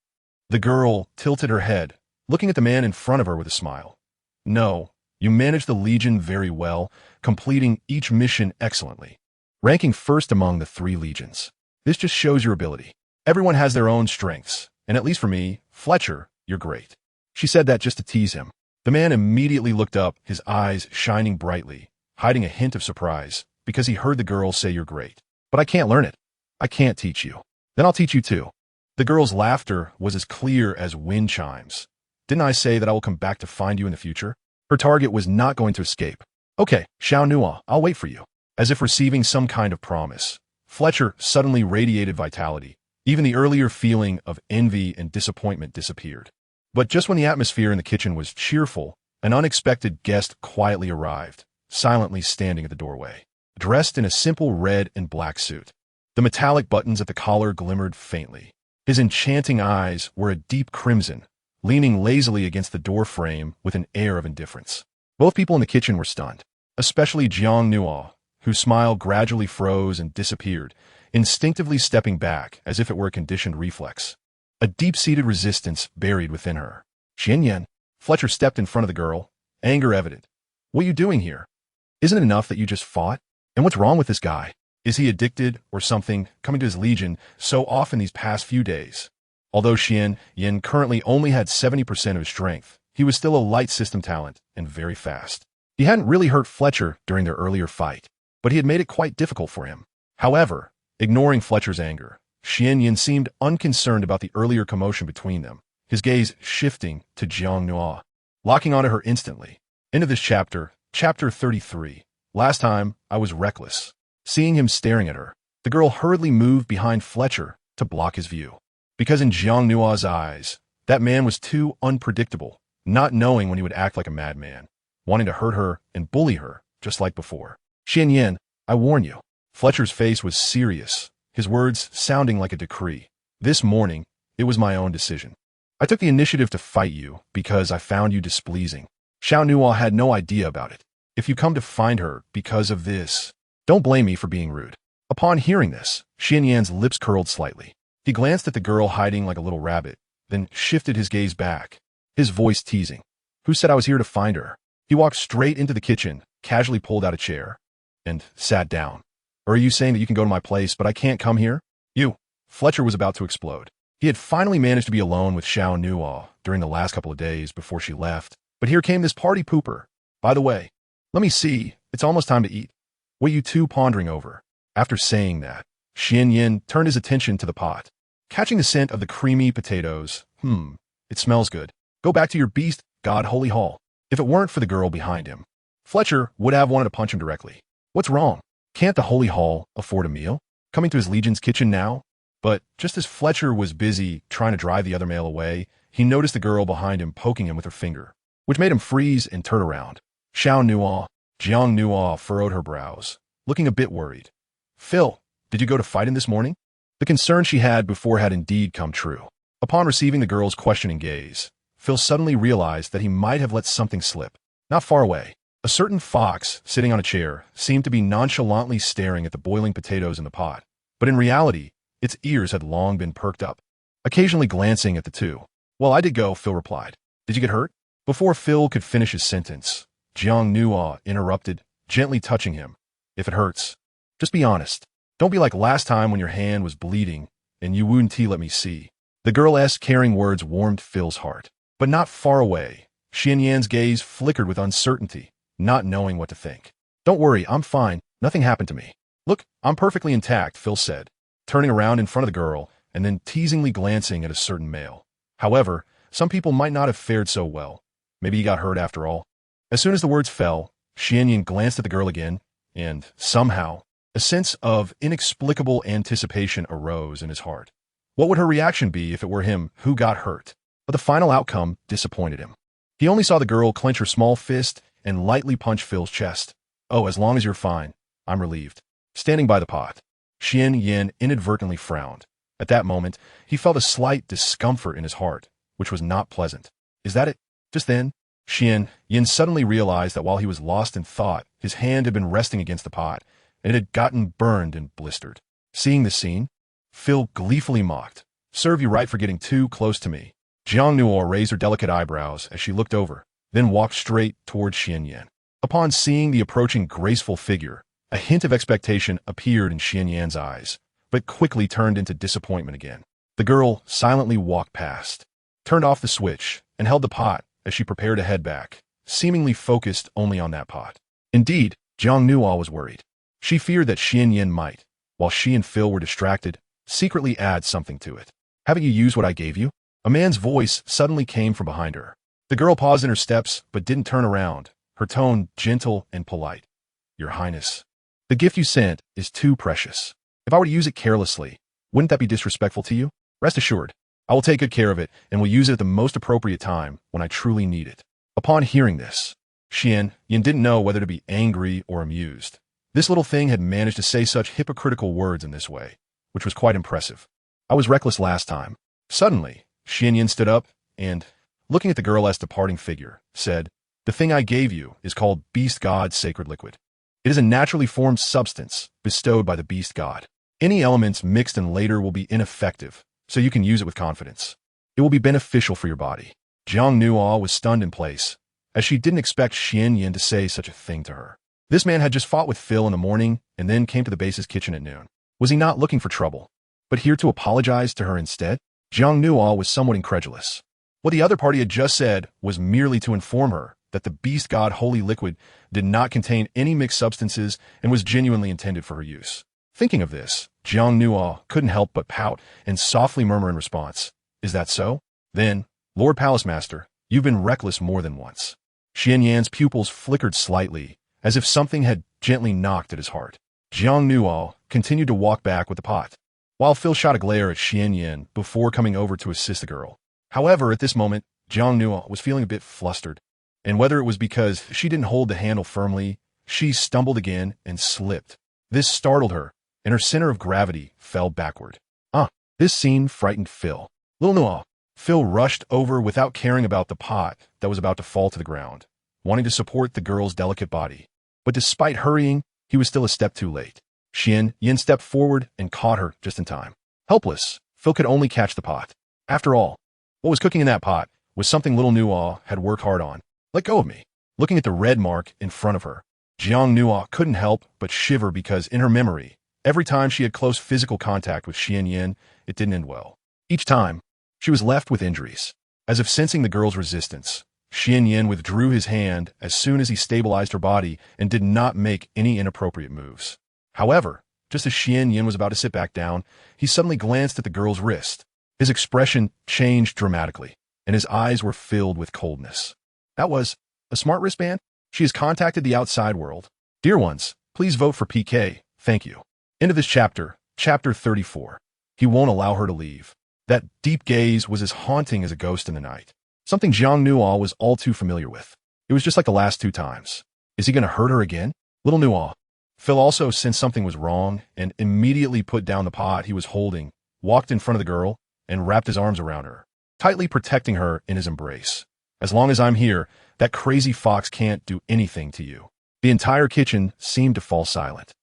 The girl tilted her head, looking at the man in front of her with a smile. No. You managed the Legion very well, completing each mission excellently, ranking first among the 3 legions. This just shows your ability. Everyone has their own strengths, and at least for me, Fletcher, you're great. She said that just to tease him. The man immediately looked up, his eyes shining brightly, hiding a hint of surprise, because he heard the girl say you're great. But I can't learn it. I can't teach you. Then I'll teach you too. The girl's laughter was as clear as wind chimes. Didn't I say that I will come back to find you in the future? Her target was not going to escape. Okay, Xiao Nua, I'll wait for you. As if receiving some kind of promise, Fletcher suddenly radiated vitality, Even the earlier feeling of envy and disappointment disappeared. But just when the atmosphere in the kitchen was cheerful, an unexpected guest quietly arrived, silently standing at the doorway, dressed in a simple red and black suit. The metallic buttons at the collar glimmered faintly. His enchanting eyes were a deep crimson, leaning lazily against the door frame with an air of indifference. Both people in the kitchen were stunned, especially Jiang Nuo, whose smile gradually froze and disappeared, instinctively stepping back as if it were a conditioned reflex. A deep-seated resistance buried within her. Xianyan, Fletcher stepped in front of the girl, anger evident. What are you doing here? Isn't it enough that you just fought? And what's wrong with this guy? Is he addicted or something, coming to his legion so often these past few days? Although Xianyan currently only had 70% of his strength, he was still a light system talent and very fast. He hadn't really hurt Fletcher during their earlier fight, but he had made it quite difficult for him. However, ignoring Fletcher's anger, Xianyan seemed unconcerned about the earlier commotion between them, his gaze shifting to Jiang Nuo, locking onto her instantly. End of this chapter, chapter 33. Last time, I was reckless. Seeing him staring at her, the girl hurriedly moved behind Fletcher to block his view. Because in Jiang Nuo's eyes, that man was too unpredictable, not knowing when he would act like a madman, wanting to hurt her and bully her, just like before. Xianyan, I warn you. Fletcher's face was serious, his words sounding like a decree. This morning, it was my own decision. I took the initiative to fight you because I found you displeasing. Xiao Nuo had no idea about it. If you come to find her because of this, don't blame me for being rude. Upon hearing this, Xianyan's lips curled slightly. He glanced at the girl hiding like a little rabbit, then shifted his gaze back, his voice teasing. Who said I was here to find her? He walked straight into the kitchen, casually pulled out a chair, and sat down. Or are you saying that you can go to my place, but I can't come here? You. Fletcher was about to explode. He had finally managed to be alone with Xiao Nuo during the last couple of days before she left, but here came this party pooper. By the way, let me see, it's almost time to eat. What are you two pondering over? After saying that, Xianyan turned his attention to the pot. Catching the scent of the creamy potatoes, it smells good. Go back to your beast, God holy hall. If it weren't for the girl behind him, Fletcher would have wanted to punch him directly. What's wrong? Can't the holy hall afford a meal? Coming to his legion's kitchen now? But just as Fletcher was busy trying to drive the other male away, he noticed the girl behind him poking him with her finger, which made him freeze and turn around. Xiao Nuo, Jiang Nuo furrowed her brows, looking a bit worried. Phil, did you go to fight in this morning? The concern she had before had indeed come true. Upon receiving the girl's questioning gaze, Phil suddenly realized that he might have let something slip. Not far away, a certain fox sitting on a chair seemed to be nonchalantly staring at the boiling potatoes in the pot, but in reality, its ears had long been perked up, occasionally glancing at the two. Well, I did go, Phil replied. Did you get hurt? Before Phil could finish his sentence, Jiang Nuo interrupted, gently touching him. If it hurts, just be honest. Don't be like last time when your hand was bleeding and you wouldn't let me see. The girl's caring words warmed Phil's heart. But not far away, Xianyan's gaze flickered with uncertainty, not knowing what to think. Don't worry, I'm fine. Nothing happened to me. Look, I'm perfectly intact, Phil said, turning around in front of the girl and then teasingly glancing at a certain male. However, some people might not have fared so well. Maybe he got hurt after all. As soon as the words fell, Xianyan glanced at the girl again, and somehow, a sense of inexplicable anticipation arose in his heart. What would her reaction be if it were him who got hurt? But the final outcome disappointed him. He only saw the girl clench her small fist and lightly punch Phil's chest. Oh, as long as you're fine, I'm relieved. Standing by the pot, Xianyan inadvertently frowned. At that moment, he felt a slight discomfort in his heart, which was not pleasant. Is that it? Just then, Xianyan suddenly realized that while he was lost in thought, his hand had been resting against the pot, and it had gotten burned and blistered. Seeing the scene, Phil gleefully mocked. Serve you right for getting too close to me. Jiang Nuo raised her delicate eyebrows as she looked over, then walked straight towards Xianyan. Upon seeing the approaching graceful figure, a hint of expectation appeared in Xianyan's eyes, but quickly turned into disappointment again. The girl silently walked past, turned off the switch, and held the pot as she prepared to head back, seemingly focused only on that pot. Indeed, Jiang Nuo was worried. She feared that Xianyan might, while she and Phil were distracted, secretly add something to it. Haven't you used what I gave you? A man's voice suddenly came from behind her. The girl paused in her steps but didn't turn around, her tone gentle and polite. Your Highness, the gift you sent is too precious. If I were to use it carelessly, Wouldn't that be disrespectful to you? Rest assured, I will take good care of it and will use it at the most appropriate time when I truly need it. Upon hearing this, Yin didn't know whether to be angry or amused. This little thing had managed to say such hypocritical words in this way, which was quite impressive. I was reckless last time. Suddenly, Yin stood up and, looking at the girl as departing figure, said, "The thing I gave you is called Beast God's sacred liquid. It is a naturally formed substance bestowed by the Beast God. Any elements mixed in later will be ineffective, so you can use it with confidence. It will be beneficial for your body." Jiang Nuo was stunned in place, as she didn't expect Yin to say such a thing to her. This man had just fought with Phil in the morning and then came to the base's kitchen at noon. Was he not looking for trouble, but here to apologize to her instead? Jiang Nuo was somewhat incredulous. What the other party had just said was merely to inform her that the Beast God Holy Liquid did not contain any mixed substances and was genuinely intended for her use. Thinking of this, Jiang Nuo couldn't help but pout and softly murmur in response, "Is that so? Then, Lord Palace Master, you've been reckless more than once." Yan's pupils flickered slightly, as if something had gently knocked at his heart. Jiang Nuo continued to walk back with the pot, while Phil shot a glare at Yan before coming over to assist the girl. However, at this moment, Jiang Nuo was feeling a bit flustered, and whether it was because she didn't hold the handle firmly, she stumbled again and slipped. This startled her, and her center of gravity fell backward. This scene frightened Phil. "Little Nuo." Phil rushed over without caring about the pot that was about to fall to the ground, wanting to support the girl's delicate body. But despite hurrying, he was still a step too late. Yin stepped forward and caught her just in time. Helpless, Phil could only catch the pot. After all, what was cooking in that pot was something little Nuo had worked hard on. "Let go of me." Looking at the red mark in front of her, Jiang Nuo couldn't help but shiver because in her memory, every time she had close physical contact with Yin, it didn't end well. Each time, she was left with injuries. As if sensing the girl's resistance, Yin withdrew his hand as soon as he stabilized her body and did not make any inappropriate moves. However, just as Yin was about to sit back down, he suddenly glanced at the girl's wrist. His expression changed dramatically, and his eyes were filled with coldness. That was a smart wristband? She has contacted the outside world. Dear ones, please vote for PK. Thank you. End of this chapter, chapter 34. He won't allow her to leave. That deep gaze was as haunting as a ghost in the night. Something Jiang Nuo was all too familiar with. It was just like the last two times. Is he going to hurt her again? Little Nuo. Phil also sensed something was wrong and immediately put down the pot he was holding, walked in front of the girl, and wrapped his arms around her, tightly protecting her in his embrace. "As long as I'm here, that crazy fox can't do anything to you." The entire kitchen seemed to fall silent.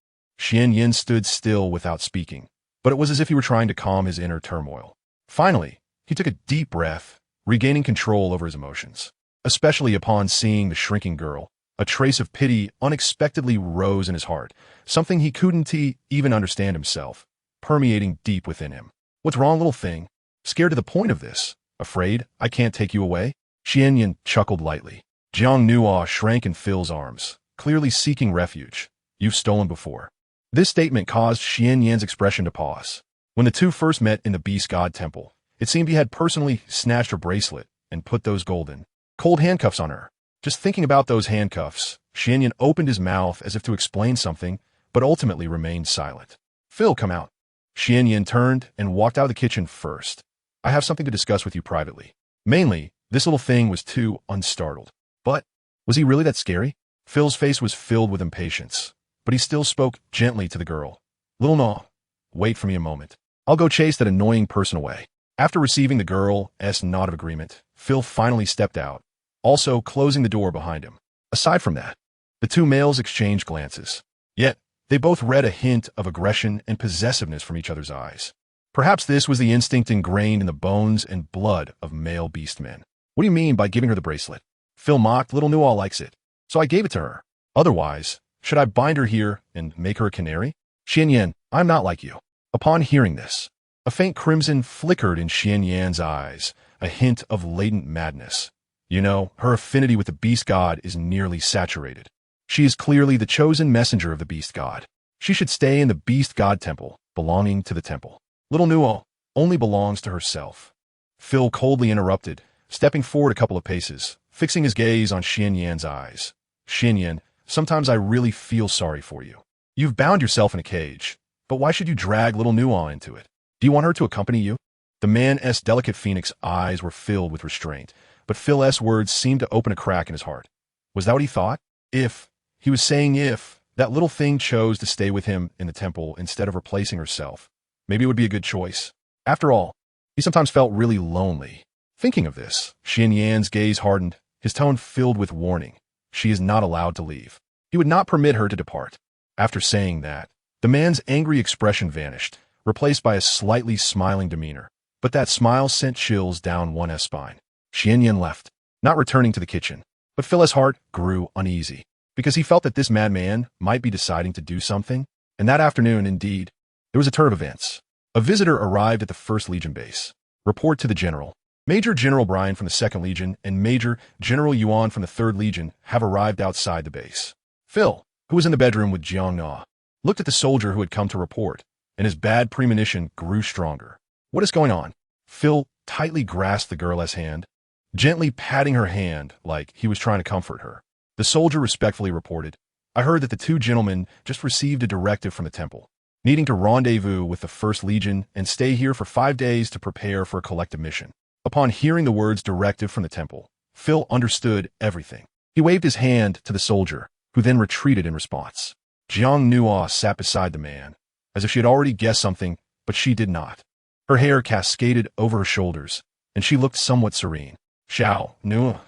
Yin stood still without speaking, but it was as if he were trying to calm his inner turmoil. Finally, he took a deep breath, regaining control over his emotions. Especially upon seeing the shrinking girl, a trace of pity unexpectedly rose in his heart, something he couldn't even understand himself, permeating deep within him. "What's wrong, little thing? Scared to the point of this? Afraid I can't take you away?" Yin chuckled lightly. Jiang Nuo shrank in Phil's arms, clearly seeking refuge. "You've stolen before." This statement caused Yin's expression to pause. When the two first met in the Beast God Temple, it seemed he had personally snatched her bracelet and put those golden, cold handcuffs on her. Just thinking about those handcuffs, Yin opened his mouth as if to explain something, but ultimately remained silent. "Phil, come out." Yin turned and walked out of the kitchen first. "I have something to discuss with you privately." Mainly, this little thing was too unstartled. But was he really that scary? Phil's face was filled with impatience, but he still spoke gently to the girl. "Little Nuo, wait for me a moment. I'll go chase that annoying person away." After receiving the girl's nod of agreement, Phil finally stepped out, also closing the door behind him. Aside from that, the two males exchanged glances. Yet, they both read a hint of aggression and possessiveness from each other's eyes. Perhaps this was the instinct ingrained in the bones and blood of male beast men. "What do you mean by giving her the bracelet?" Phil mocked. "Little Nuo likes it, so I gave it to her. Otherwise, should I bind her here and make her a canary?" "Yin, I'm not like you." Upon hearing this, a faint crimson flickered in Yan's eyes, a hint of latent madness. You know, her affinity with the Beast God is nearly saturated. She is clearly the chosen messenger of the Beast God. She should stay in the Beast God Temple, belonging to the temple. Little Nuo only belongs to herself. Phil coldly interrupted, stepping forward a couple of paces, fixing his gaze on Yan's eyes. "Yin, sometimes I really feel sorry for you. You've bound yourself in a cage, but why should you drag little Nuo into it?" Do you want her to accompany you? The man's delicate phoenix eyes were filled with restraint, but Phil's words seemed to open a crack in his heart. Was that what he thought? If, he was saying if, that little thing chose to stay with him in the temple instead of replacing herself, maybe it would be a good choice. After all, he sometimes felt really lonely. Thinking of this, Xian Yan's gaze hardened, his tone filled with warning. She is not allowed to leave. He would not permit her to depart. After saying that, the man's angry expression vanished, replaced by a slightly smiling demeanor. But that smile sent chills down one's spine. Xian Yan left, not returning to the kitchen. But Phil's heart grew uneasy, because he felt that this madman might be deciding to do something. And that afternoon, indeed, there was a turn of events. A visitor arrived at the 1st Legion base. Report to the General. Major General Brian from the 2nd Legion and Major General Yuan from the 3rd Legion have arrived outside the base. Phil, who was in the bedroom with Jiang Na, looked at the soldier who had come to report, and his bad premonition grew stronger. What is going on? Phil tightly grasped the girl's hand, gently patting her hand like he was trying to comfort her. The soldier respectfully reported, I heard that the 2 gentlemen just received a directive from the temple, needing to rendezvous with the 1st Legion and stay here for 5 days to prepare for a collective mission. Upon hearing the words directive from the temple, Phil understood everything. He waved his hand to the soldier, who then retreated in response. Jiang Nua sat beside the man, as if she had already guessed something, but she did not. Her hair cascaded over her shoulders, and she looked somewhat serene. Xiao, Nua,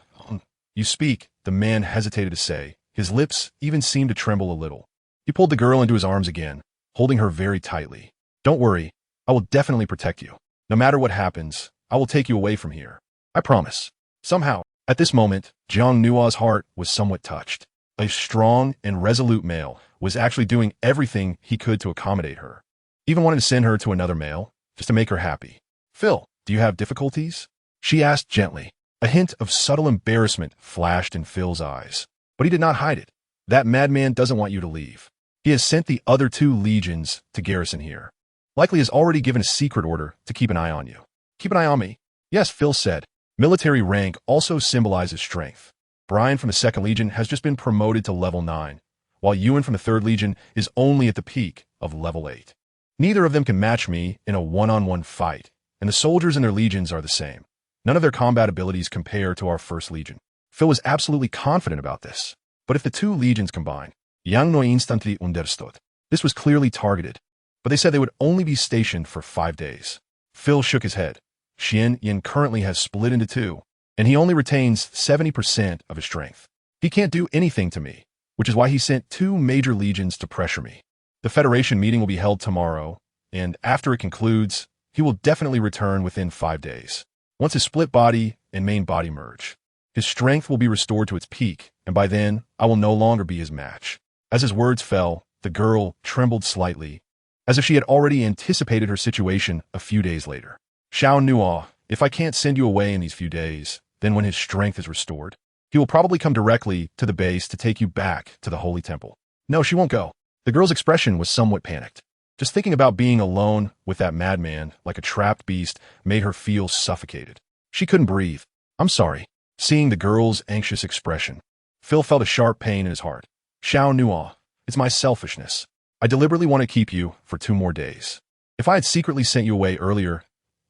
you speak, the man hesitated to say. His lips even seemed to tremble a little. He pulled the girl into his arms again, holding her very tightly. Don't worry, I will definitely protect you. No matter what happens, I will take you away from here. I promise. Somehow, at this moment, Jiang Nua's heart was somewhat touched. A strong and resolute male was actually doing everything he could to accommodate her. Even wanted to send her to another male, just to make her happy. Phil, do you have difficulties? She asked gently. A hint of subtle embarrassment flashed in Phil's eyes. But he did not hide it. That madman doesn't want you to leave. He has sent the other 2 legions to garrison here. Likely has already given a secret order to keep an eye on you. Keep an eye on me? Yes, Phil said. Military rank also symbolizes strength. Brian from the 2nd Legion has just been promoted to level 9, while Yuan from the 3rd Legion is only at the peak of level 8. Neither of them can match me in a one-on-one fight, and the soldiers in their legions are the same. None of their combat abilities compare to our 1st Legion. Phil was absolutely confident about this. But if the 2 legions combined, Yang no instantly understood. This was clearly targeted, but they said they would only be stationed for 5 days. Phil shook his head. Xian Yan currently has split into 2, and he only retains 70% of his strength. He can't do anything to me, which is why he sent 2 major legions to pressure me. The Federation meeting will be held tomorrow, and after it concludes, he will definitely return within 5 days. Once his split body and main body merge, his strength will be restored to its peak, and by then, I will no longer be his match. As his words fell, the girl trembled slightly, as if she had already anticipated her situation a few days later. Xiao Nua, if I can't send you away in these few days, then when his strength is restored, he will probably come directly to the base to take you back to the Holy Temple. No, she won't go. The girl's expression was somewhat panicked. Just thinking about being alone with that madman, like a trapped beast, made her feel suffocated. She couldn't breathe. I'm sorry. Seeing the girl's anxious expression, Phil felt a sharp pain in his heart. Xiao Nua, it's my selfishness. I deliberately want to keep you for 2 more days. If I had secretly sent you away earlier,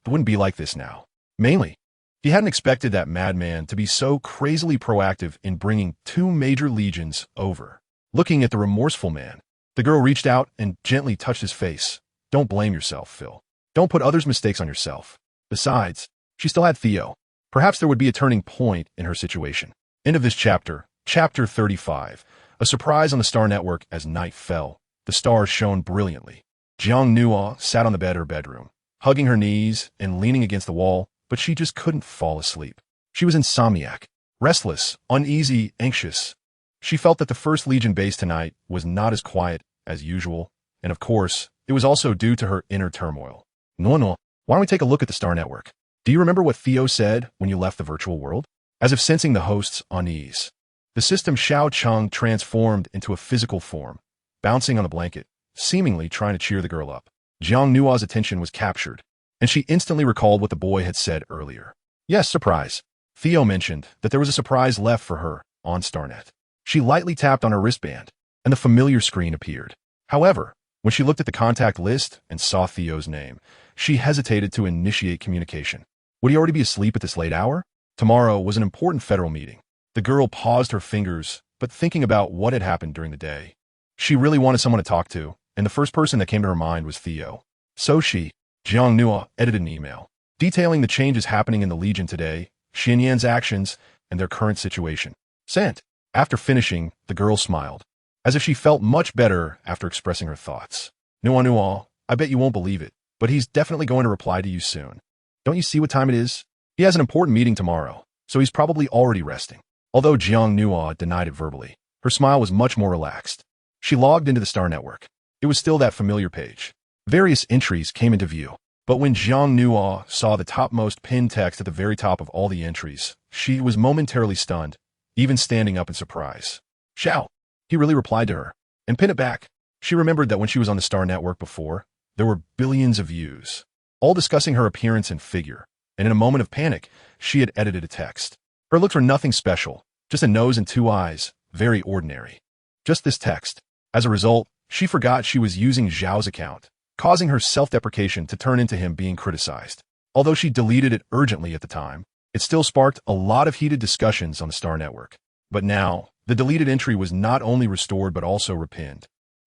it wouldn't be like this now. Mainly, he hadn't expected that madman to be so crazily proactive in bringing 2 major legions over. Looking at the remorseful man, the girl reached out and gently touched his face. Don't blame yourself, Phil. Don't put others' mistakes on yourself. Besides, she still had Theo. Perhaps there would be a turning point in her situation. End of this chapter, Chapter 35. A surprise on the Star Network as night fell. The stars shone brilliantly. Jiang Nua sat on the bed of her bedroom, hugging her knees and leaning against the wall, but she just couldn't fall asleep. She was insomniac, restless, uneasy, anxious. She felt that the 1st Legion base tonight was not as quiet as usual, and of course, it was also due to her inner turmoil. No, why don't we take a look at the Star Network? Do you remember what Theo said when you left the virtual world? As if sensing the host's unease, the system Xiao Cheng transformed into a physical form, bouncing on the blanket, seemingly trying to cheer the girl up. Jiang Nua's attention was captured, and she instantly recalled what the boy had said earlier. Yes, surprise. Theo mentioned that there was a surprise left for her on StarNet. She lightly tapped on her wristband, and the familiar screen appeared. However, when she looked at the contact list and saw Theo's name, she hesitated to initiate communication. Would he already be asleep at this late hour? Tomorrow was an important federal meeting. The girl paused her fingers, but thinking about what had happened during the day. She really wanted someone to talk to, and the first person that came to her mind was Theo. So Jiang Nua, edited an email, detailing the changes happening in the Legion today, Xinyan's actions, and their current situation. Sent. After finishing, the girl smiled, as if she felt much better after expressing her thoughts. Nua, I bet you won't believe it, but he's definitely going to reply to you soon. Don't you see what time it is? He has an important meeting tomorrow, so he's probably already resting. Although Jiang Nua denied it verbally, her smile was much more relaxed. She logged into the Star Network. It was still that familiar page. Various entries came into view, but when Jiang Nua saw the topmost pinned text at the very top of all the entries, she was momentarily stunned, even standing up in surprise. Xiao, he really replied to her, and pin it back. She remembered that when she was on the Star Network before, there were billions of views, all discussing her appearance and figure, and in a moment of panic, she had edited a text. Her looks were nothing special, just a nose and 2 eyes, very ordinary. Just this text. As a result, she forgot she was using Zhao's account, causing her self-deprecation to turn into him being criticized. Although she deleted it urgently at the time, it still sparked a lot of heated discussions on the Star Network. But now, the deleted entry was not only restored but also repinned,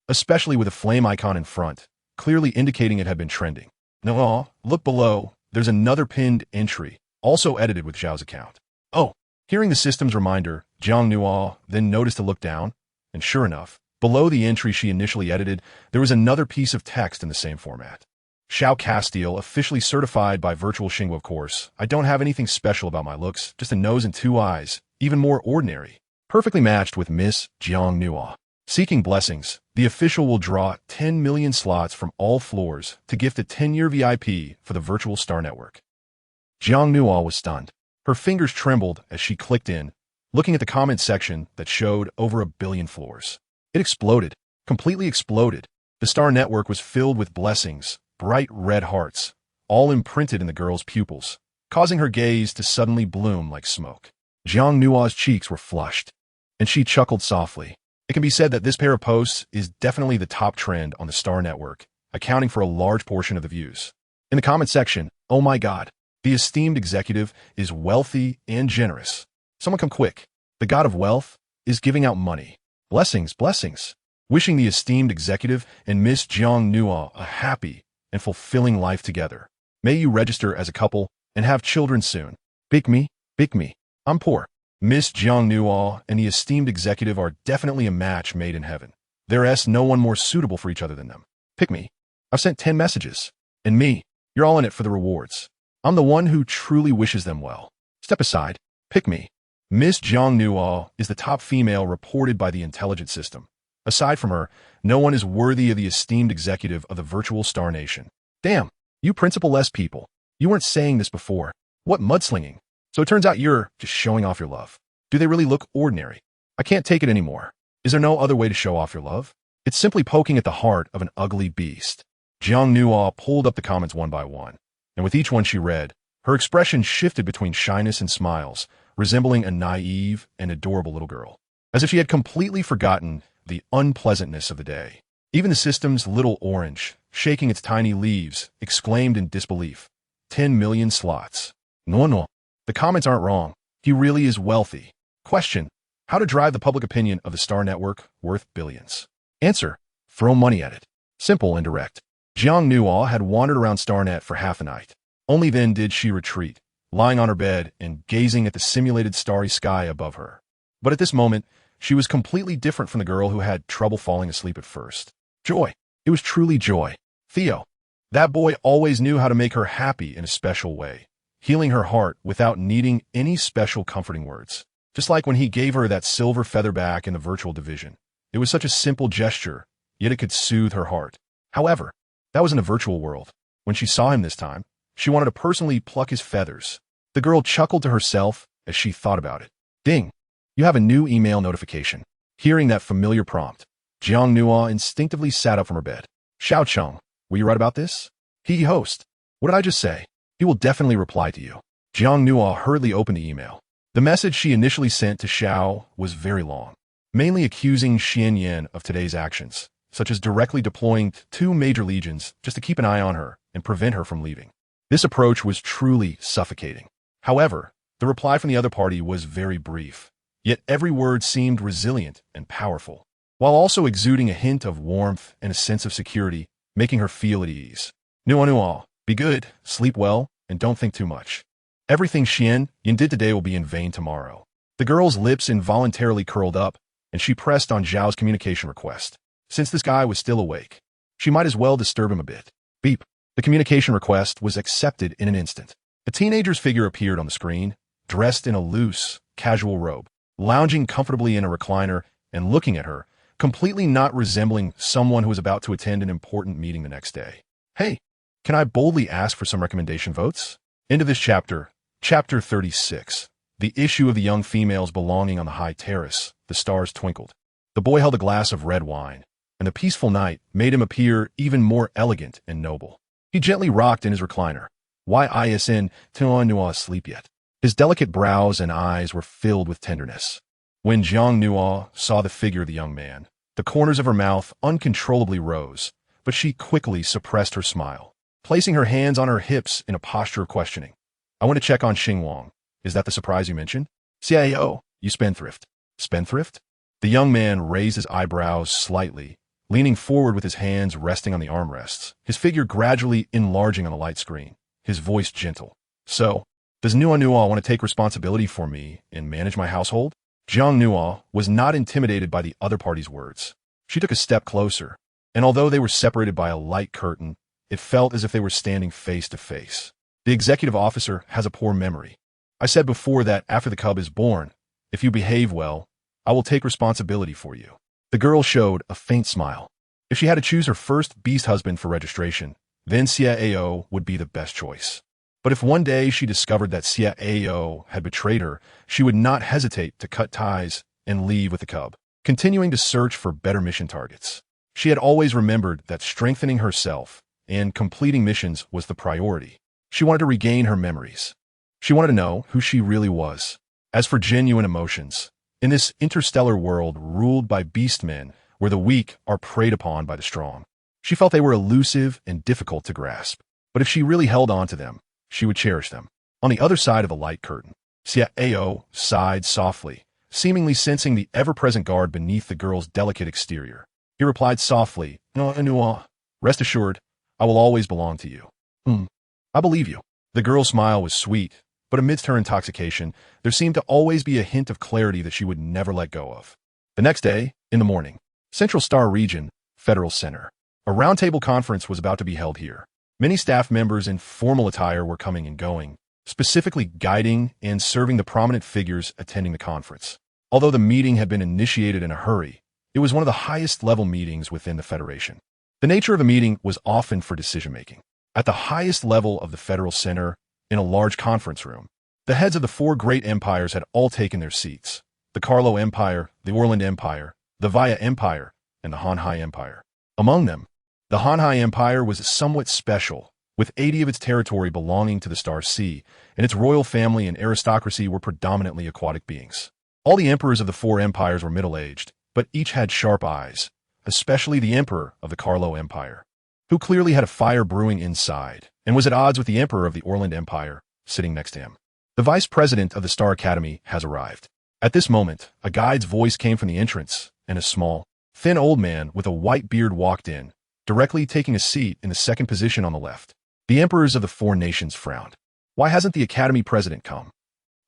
especially with a flame icon in front, clearly indicating it had been trending. No, look below, there's another pinned entry, also edited with Zhao's account. Oh, hearing the system's reminder, Jiang Nua then noticed to look down, and sure enough, below the entry she initially edited, there was another piece of text in the same format. Xiao Castile, officially certified by Virtual Xingwu, of course. I don't have anything special about my looks, just a nose and 2 eyes, even more ordinary. Perfectly matched with Miss Jiang Nua. Seeking blessings, the official will draw 10 million slots from all floors to gift a 10-year VIP for the Virtual Star Network. Jiang Nua was stunned. Her fingers trembled as she clicked in, looking at the comment section that showed over 1 billion floors. It exploded, completely exploded. The Star Network was filled with blessings, bright red hearts, all imprinted in the girl's pupils, causing her gaze to suddenly bloom like smoke. Jiang Nua's cheeks were flushed, and she chuckled softly. It can be said that this pair of posts is definitely the top trend on the Star Network, accounting for a large portion of the views. In the comment section, oh my god, the esteemed executive is wealthy and generous. Someone come quick. The god of wealth is giving out money. Blessings, blessings. Wishing the esteemed executive and Miss Jiang Nua a happy and fulfilling life together. May you register as a couple and have children soon. Pick me. I'm poor. Miss Jiang Nua and the esteemed executive are definitely a match made in heaven. There's no one more suitable for each other than them. Pick me. I've sent 10 messages. And me, you're all in it for the rewards. I'm the one who truly wishes them well. Step aside. Pick me. Miss Jiang Nua is the top female reported by the intelligence system. Aside from her, no one is worthy of the esteemed executive of the Virtual Star Nation. Damn, you principle-less people. You weren't saying this before. What mudslinging? So it turns out you're just showing off your love. Do they really look ordinary? I can't take it anymore. Is there no other way to show off your love? It's simply poking at the heart of an ugly beast. Jiang Nua pulled up the comments one by one, and with each one she read, her expression shifted between shyness and smiles, resembling a naive and adorable little girl, as if she had completely forgotten the unpleasantness of the day. Even the system's little orange, shaking its tiny leaves, exclaimed in disbelief. 10 million slots. No. The comments aren't wrong. He really is wealthy. Question: how to drive the public opinion of the Star Network worth billions? Answer: throw money at it. Simple and direct. Jiang Nua had wandered around StarNet for half a night. Only then did she retreat, lying on her bed and gazing at the simulated starry sky above her. But at this moment, she was completely different from the girl who had trouble falling asleep at first. Joy. It was truly joy. Theo. That boy always knew how to make her happy in a special way, healing her heart without needing any special comforting words. Just like when he gave her that silver feather back in the virtual division. It was such a simple gesture, yet it could soothe her heart. However, that was in a virtual world. When she saw him this time, she wanted to personally pluck his feathers. The girl chuckled to herself as she thought about it. Ding! You have a new email notification. Hearing that familiar prompt, Jiang Nua instinctively sat up from her bed. Xiao Cheng, will you write about this? He host. What did I just say? He will definitely reply to you. Jiang Nua hurriedly opened the email. The message she initially sent to Xiao was very long, mainly accusing Xinyan of today's actions, such as directly deploying 2 major legions just to keep an eye on her and prevent her from leaving. This approach was truly suffocating. However, the reply from the other party was very brief, yet every word seemed resilient and powerful, while also exuding a hint of warmth and a sense of security, making her feel at ease. Nua, be good, sleep well, and don't think too much. Everything Yin did today will be in vain tomorrow. The girl's lips involuntarily curled up, and she pressed on Zhao's communication request. Since this guy was still awake, she might as well disturb him a bit. Beep. The communication request was accepted in an instant. A teenager's figure appeared on the screen, dressed in a loose, casual robe, lounging comfortably in a recliner and looking at her, completely not resembling someone who was about to attend an important meeting the next day. Hey, can I boldly ask for some recommendation votes? End of this chapter, Chapter 36. The issue of the young females belonging on the high terrace. The stars twinkled. The boy held a glass of red wine, and the peaceful night made him appear even more elegant and noble. He gently rocked in his recliner. Why isn't Nua asleep yet? His delicate brows and eyes were filled with tenderness. When Jiang Nua saw the figure of the young man, the corners of her mouth uncontrollably rose, but she quickly suppressed her smile, placing her hands on her hips in a posture of questioning. I want to check on Xingwang. Is that the surprise you mentioned? CIO, you spendthrift. Spendthrift? The young man raised his eyebrows slightly, leaning forward with his hands resting on the armrests, his figure gradually enlarging on the light screen, his voice gentle. So, does Nua want to take responsibility for me and manage my household? Jiang Nua was not intimidated by the other party's words. She took a step closer, and although they were separated by a light curtain, it felt as if they were standing face to face. The executive officer has a poor memory. I said before that after the cub is born, if you behave well, I will take responsibility for you. The girl showed a faint smile. If she had to choose her first beast husband for registration, then CIAO would be the best choice. But if one day she discovered that CIAO had betrayed her, she would not hesitate to cut ties and leave with the cub, continuing to search for better mission targets. She had always remembered that strengthening herself and completing missions was the priority. She wanted to regain her memories. She wanted to know who she really was. As for genuine emotions, in this interstellar world ruled by beastmen, where the weak are preyed upon by the strong, she felt they were elusive and difficult to grasp. But if she really held on to them, she would cherish them. On the other side of the light curtain, CIAO sighed softly, seemingly sensing the ever-present guard beneath the girl's delicate exterior. He replied softly, Nua, rest assured, I will always belong to you. I believe you. The girl's smile was sweet, but amidst her intoxication, there seemed to always be a hint of clarity that she would never let go of. The next day, in the morning, Central Star Region, Federal Center. A roundtable conference was about to be held here. Many staff members in formal attire were coming and going, specifically guiding and serving the prominent figures attending the conference. Although the meeting had been initiated in a hurry, it was one of the highest-level meetings within the Federation. The nature of the meeting was often for decision-making. At the highest level of the Federal Center, in a large conference room, the heads of the four great empires had all taken their seats: the Carlo Empire, the Orland Empire, the Vaya Empire, and the Hanhai Empire. Among them, the Hanhai Empire was somewhat special, with 80 of its territory belonging to the Star Sea, and its royal family and aristocracy were predominantly aquatic beings. All the emperors of the four empires were middle-aged, but each had sharp eyes, especially the emperor of the Carlo Empire, who clearly had a fire brewing inside, and was at odds with the emperor of the Orland Empire, sitting next to him. The vice president of the Star Academy has arrived. At this moment, a guide's voice came from the entrance, and a small, thin old man with a white beard walked in, directly taking a seat in the second position on the left. The emperors of the four nations frowned. Why hasn't the Academy president come?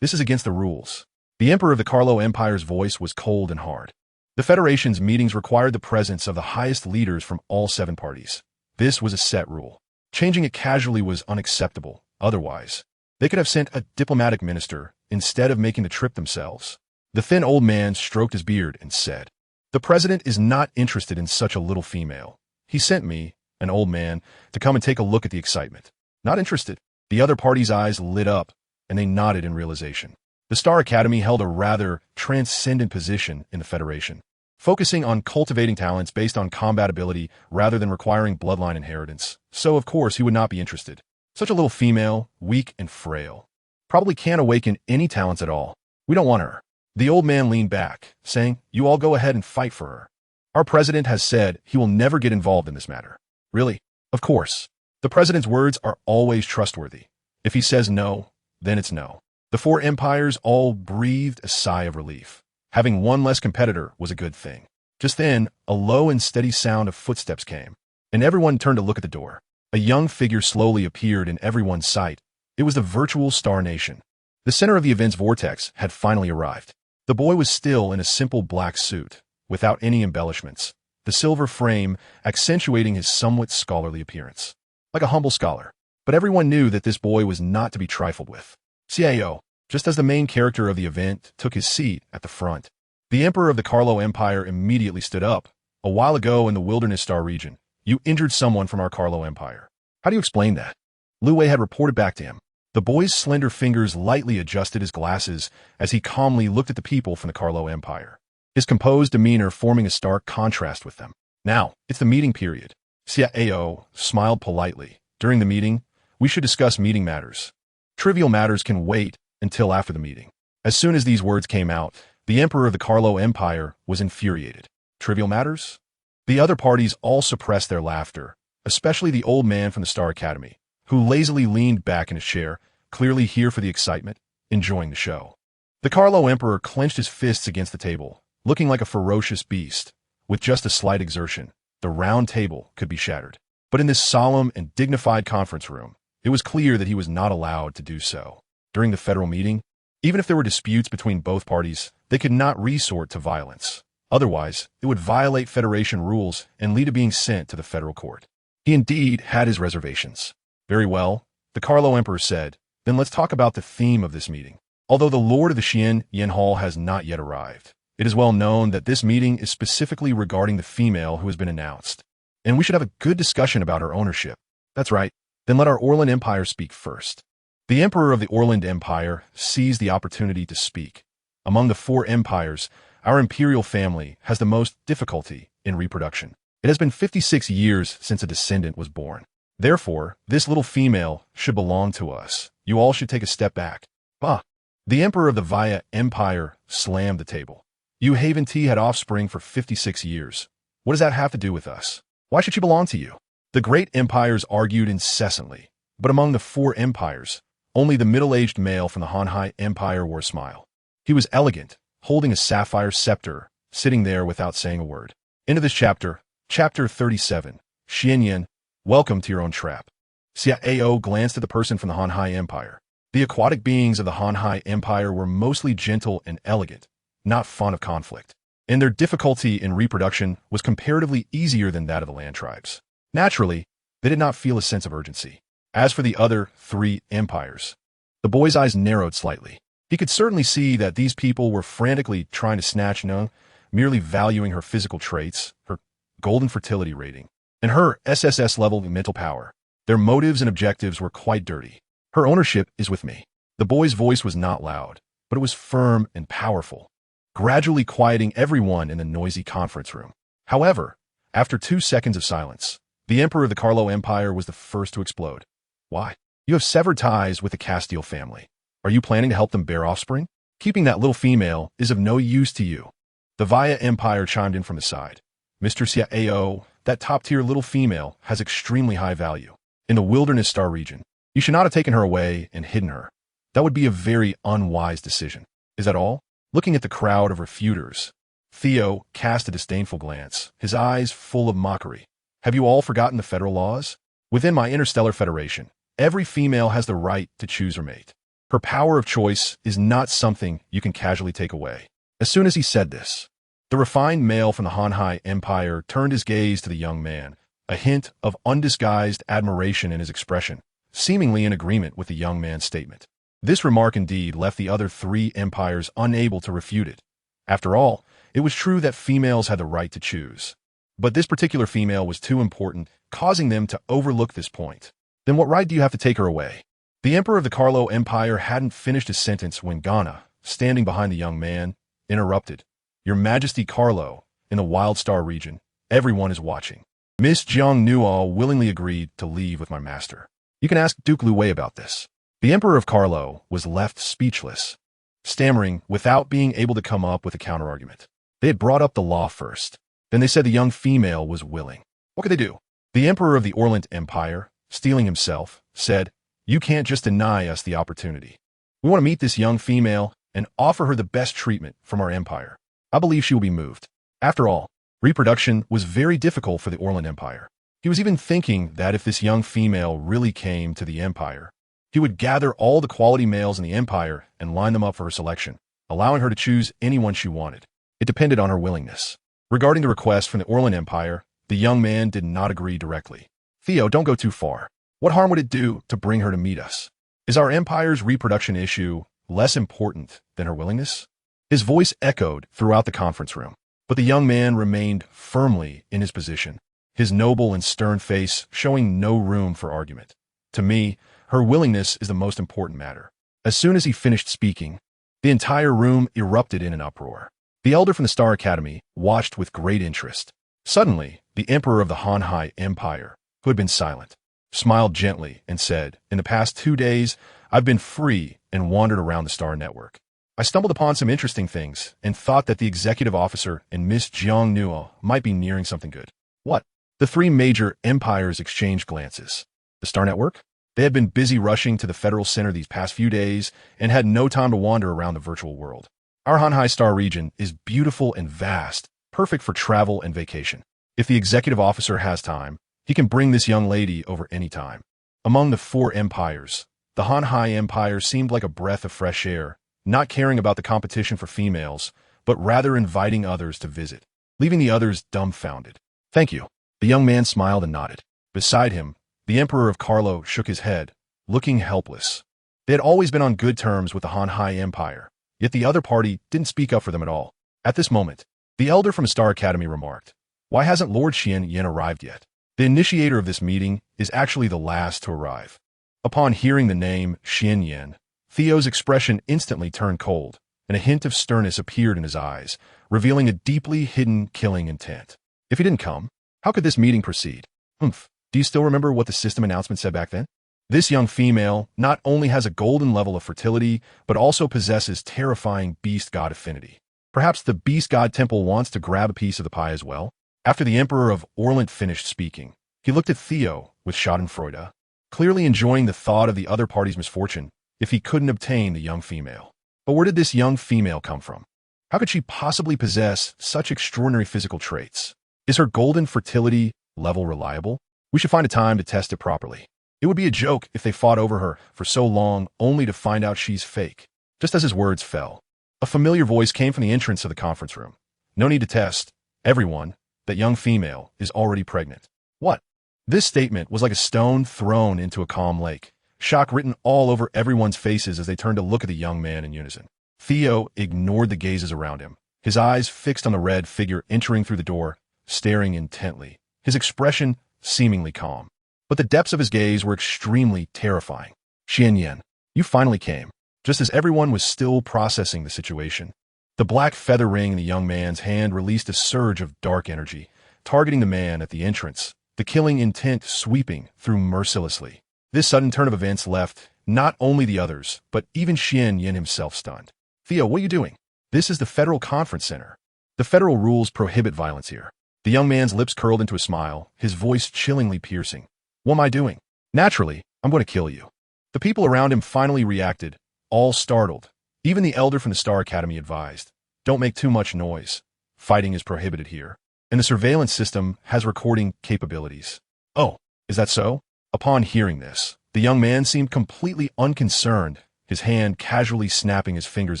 This is against the rules. The emperor of the Carlo Empire's voice was cold and hard. The Federation's meetings required the presence of the highest leaders from all 7 parties. This was a set rule. Changing it casually was unacceptable. Otherwise, they could have sent a diplomatic minister instead of making the trip themselves. The thin old man stroked his beard and said, "The president is not interested in such a little female. He sent me, an old man, to come and take a look at the excitement." Not interested. The other party's eyes lit up, and they nodded in realization. The Star Academy held a rather transcendent position in the Federation, focusing on cultivating talents based on combat ability rather than requiring bloodline inheritance. So, of course, he would not be interested. Such a little female, weak and frail. Probably can't awaken any talents at all. We don't want her. The old man leaned back, saying, "You all go ahead and fight for her. Our president has said he will never get involved in this matter." Really? Of course. The president's words are always trustworthy. If he says no, then it's no. The four empires all breathed a sigh of relief. Having one less competitor was a good thing. Just then, a low and steady sound of footsteps came, and everyone turned to look at the door. A young figure slowly appeared in everyone's sight. It was the virtual Star Nation. The center of the event's vortex had finally arrived. The boy was still in a simple black suit, without any embellishments, the silver frame accentuating his somewhat scholarly appearance. Like a humble scholar. But everyone knew that this boy was not to be trifled with. CAO, just as the main character of the event took his seat at the front. The Emperor of the Carlo Empire immediately stood up. A while ago in the Wilderness Star region, you injured someone from our Carlo Empire. How do you explain that? Lu Wei had reported back to him. The boy's slender fingers lightly adjusted his glasses as he calmly looked at the people from the Carlo Empire, his composed demeanor forming a stark contrast with them. Now, it's the meeting period. CAO smiled politely. During the meeting, we should discuss meeting matters. Trivial matters can wait until after the meeting. As soon as these words came out, the Emperor of the Carlo Empire was infuriated. Trivial matters? The other parties all suppressed their laughter, especially the old man from the Star Academy, who lazily leaned back in his chair, clearly here for the excitement, enjoying the show. The Carlo Emperor clenched his fists against the table, looking like a ferocious beast. With just a slight exertion, the round table could be shattered. But in this solemn and dignified conference room, it was clear that he was not allowed to do so. During the federal meeting, even if there were disputes between both parties, they could not resort to violence. Otherwise, it would violate Federation rules and lead to being sent to the federal court. He indeed had his reservations. Very well, the Carlo Emperor said, then let's talk about the theme of this meeting. Although the Lord of the Xian Yen Hall has not yet arrived, it is well known that this meeting is specifically regarding the female who has been announced. And we should have a good discussion about her ownership. That's right. Then let our Orland Empire speak first. The Emperor of the Orland Empire seized the opportunity to speak. Among the four empires, our imperial family has the most difficulty in reproduction. It has been 56 years since a descendant was born. Therefore, this little female should belong to us. You all should take a step back. Bah! The Emperor of the Vaya Empire slammed the table. You Haven T had offspring for 56 years. What does that have to do with us? Why should she belong to you? The great empires argued incessantly, but among the four empires, only the middle-aged male from the Hanhai Empire wore a smile. He was elegant, holding a sapphire scepter, sitting there without saying a word. Into this chapter, Chapter 37, Xianyan, welcome to your own trap. Xiao glanced at the person from the Hanhai Empire. The aquatic beings of the Hanhai Empire were mostly gentle and elegant, not fond of conflict, and their difficulty in reproduction was comparatively easier than that of the land tribes. Naturally, they did not feel a sense of urgency. As for the other three empires, the boy's eyes narrowed slightly. He could certainly see that these people were frantically trying to snatch Nung, merely valuing her physical traits, her golden fertility rating, and her SSS-level mental power. Their motives and objectives were quite dirty. Her ownership is with me. The boy's voice was not loud, but it was firm and powerful, gradually quieting everyone in the noisy conference room. However, after 2 seconds of silence, the Emperor of the Carlo Empire was the first to explode. Why? You have severed ties with the Castile family. Are you planning to help them bear offspring? Keeping that little female is of no use to you. The Vaya Empire chimed in from the side. Mr. Xiao, that top-tier little female has extremely high value. In the Wilderness Star region, you should not have taken her away and hidden her. That would be a very unwise decision. Is that all? Looking at the crowd of refuters, Theo cast a disdainful glance, his eyes full of mockery. Have you all forgotten the federal laws? Within my interstellar federation, every female has the right to choose her mate. Her power of choice is not something you can casually take away. As soon as he said this, the refined male from the Hanhai Empire turned his gaze to the young man, a hint of undisguised admiration in his expression, seemingly in agreement with the young man's statement. This remark indeed left the other three empires unable to refute it. After all, it was true that females had the right to choose. But this particular female was too important, causing them to overlook this point. Then what right do you have to take her away? The Emperor of the Carlo Empire hadn't finished his sentence when Ghana, standing behind the young man, interrupted. Your Majesty Carlo, in the Wild Star region, everyone is watching. Miss Jiang Nuo willingly agreed to leave with my master. You can ask Duke Lu Wei about this. The Emperor of Carlo was left speechless, stammering without being able to come up with a counterargument. They had brought up the law first. Then they said the young female was willing. What could they do? The Emperor of the Orient Empire steeling himself, said, "You can't just deny us the opportunity. We want to meet this young female and offer her the best treatment from our empire. I believe she will be moved." After all, reproduction was very difficult for the Orlan Empire. He was even thinking that if this young female really came to the empire, he would gather all the quality males in the empire and line them up for her selection, allowing her to choose anyone she wanted. It depended on her willingness. Regarding the request from the Orlan Empire, the young man did not agree directly. "Theo, don't go too far. What harm would it do to bring her to meet us? Is our empire's reproduction issue less important than her willingness?" His voice echoed throughout the conference room, but the young man remained firmly in his position, his noble and stern face showing no room for argument. "To me, her willingness is the most important matter." As soon as he finished speaking, the entire room erupted in an uproar. The elder from the Star Academy watched with great interest. Suddenly, the emperor of the Hanhai Empire, who had been silent, smiled gently and said, "In the past 2 days, I've been free and wandered around the Star Network. I stumbled upon some interesting things and thought that the executive officer and Miss Jiang Nuo might be nearing something good." "What?" The 3 major empires exchanged glances. The Star Network? They had been busy rushing to the Federal Center these past few days and had no time to wander around the virtual world. "Our Hanhai Star region is beautiful and vast, perfect for travel and vacation. If the executive officer has time, he can bring this young lady over any time." Among the 4 empires, the Hanhai Empire seemed like a breath of fresh air, not caring about the competition for females, but rather inviting others to visit, leaving the others dumbfounded. "Thank you." The young man smiled and nodded. Beside him, the Emperor of Carlo shook his head, looking helpless. They had always been on good terms with the Hanhai Empire, yet the other party didn't speak up for them at all. At this moment, the elder from Star Academy remarked, "Why hasn't Lord Xian Yen arrived yet?" The initiator of this meeting is actually the last to arrive. Upon hearing the name Xian Yen, Theo's expression instantly turned cold, and a hint of sternness appeared in his eyes, revealing a deeply hidden killing intent. If he didn't come, how could this meeting proceed? Do you still remember what the system announcement said back then? This young female not only has a golden level of fertility, but also possesses terrifying beast god affinity. Perhaps the beast god temple wants to grab a piece of the pie as well? After the Emperor of Orlant finished speaking, he looked at Theo with schadenfreude, clearly enjoying the thought of the other party's misfortune if he couldn't obtain the young female. But where did this young female come from? How could she possibly possess such extraordinary physical traits? Is her golden fertility level reliable? We should find a time to test it properly. It would be a joke if they fought over her for so long only to find out she's fake. Just as his words fell, a familiar voice came from the entrance of the conference room. "No need to test. Everyone, that young female is already pregnant." What? This statement was like a stone thrown into a calm lake, shock written all over everyone's faces as they turned to look at the young man in unison. Theo ignored the gazes around him, his eyes fixed on the red figure entering through the door, staring intently, his expression seemingly calm. But the depths of his gaze were extremely terrifying. "Xian Yan, you finally came." Just as everyone was still processing the situation, the black feather ring in the young man's hand released a surge of dark energy, targeting the man at the entrance, the killing intent sweeping through mercilessly. This sudden turn of events left not only the others, but even Xian Yin himself stunned. "Theo, what are you doing? This is the Federal Conference Center. The federal rules prohibit violence here." The young man's lips curled into a smile, his voice chillingly piercing. "What am I doing? Naturally, I'm going to kill you." The people around him finally reacted, all startled. Even the elder from the Star Academy advised, "Don't make too much noise. Fighting is prohibited here, and the surveillance system has recording capabilities." "Oh, is that so?" Upon hearing this, the young man seemed completely unconcerned, his hand casually snapping his fingers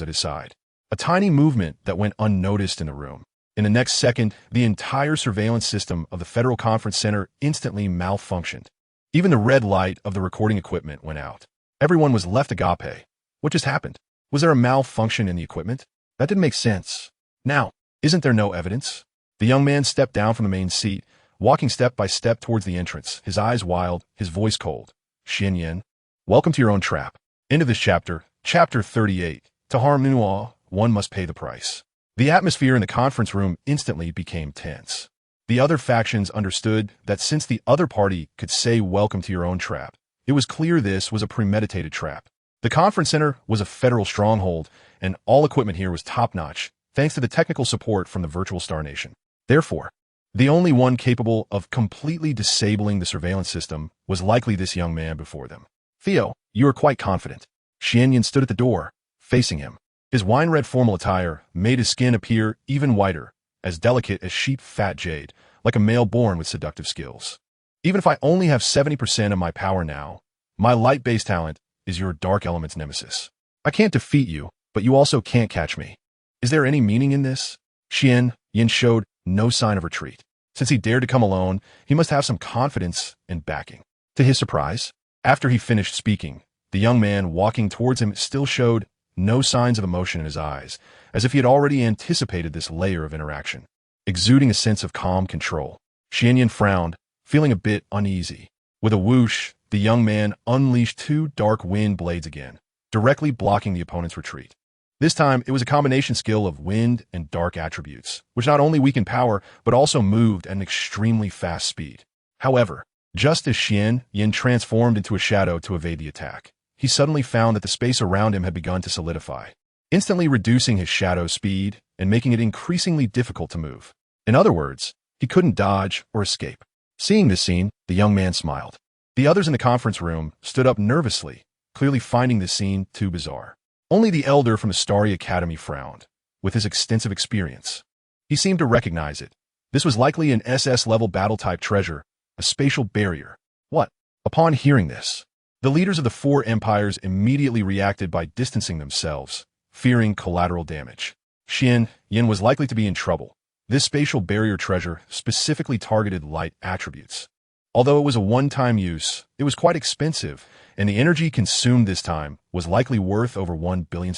at his side. A tiny movement that went unnoticed in the room. In the next second, the entire surveillance system of the Federal Conference Center instantly malfunctioned. Even the red light of the recording equipment went out. Everyone was left agape. What just happened? Was there a malfunction in the equipment? That didn't make sense. Now, isn't there no evidence? The young man stepped down from the main seat, walking step by step towards the entrance, his eyes wild, his voice cold. "Xian Yin, welcome to your own trap." End of this chapter, Chapter 38. To harm Nuo, one must pay the price. The atmosphere in the conference room instantly became tense. The other factions understood that since the other party could say "welcome to your own trap," it was clear this was a premeditated trap. The conference center was a federal stronghold, and all equipment here was top-notch, thanks to the technical support from the virtual Star Nation. Therefore, The only one capable of completely disabling the surveillance system was likely this young man before them. Theo, you are quite confident. Xianyan stood at the door, facing him. His wine-red formal attire made his skin appear even whiter, as delicate as sheep-fat jade, like a male born with seductive skills. Even if I only have 70% of my power now, my light-based talent is your dark element's nemesis. I can't defeat you, but you also can't catch me. Is there any meaning in this? Yin showed no sign of retreat. Since he dared to come alone, he must have some confidence and backing. To his surprise, after he finished speaking, the young man walking towards him still showed no signs of emotion in his eyes, as if he had already anticipated this layer of interaction. Exuding a sense of calm control, Xianyan frowned, feeling a bit uneasy. With a whoosh, the young man unleashed two dark wind blades again, directly blocking the opponent's retreat. This time, it was a combination skill of wind and dark attributes, which not only weakened power, but also moved at an extremely fast speed. However, just as Xianyan transformed into a shadow to evade the attack, he suddenly found that the space around him had begun to solidify, instantly reducing his shadow's speed and making it increasingly difficult to move. In other words, he couldn't dodge or escape. Seeing this scene, the young man smiled. The others in the conference room stood up nervously, clearly finding this scene too bizarre. Only the elder from the Starry Academy frowned, with his extensive experience. He seemed to recognize it. This was likely an SS-level battle-type treasure, a spatial barrier. What? Upon hearing this, the leaders of the four empires immediately reacted by distancing themselves, fearing collateral damage. Yin was likely to be in trouble. This spatial barrier treasure specifically targeted light attributes. Although it was a one-time use, it was quite expensive, and the energy consumed this time was likely worth over $1 billion.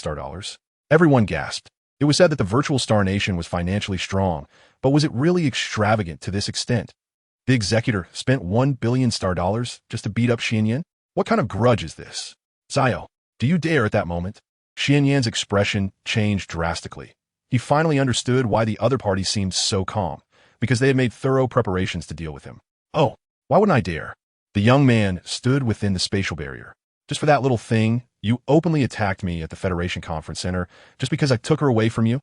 Everyone gasped. It was said that the virtual Star Nation was financially strong, but was it really extravagant to this extent? The executor spent $1 billion just to beat up Xianyan? What kind of grudge is this? Zio, do you dare at that moment? Xianyan's expression changed drastically. He finally understood why the other party seemed so calm, because they had made thorough preparations to deal with him. Oh, why wouldn't I dare? The young man stood within the spatial barrier. Just for that little thing, you openly attacked me at the Federation Conference Center just because I took her away from you?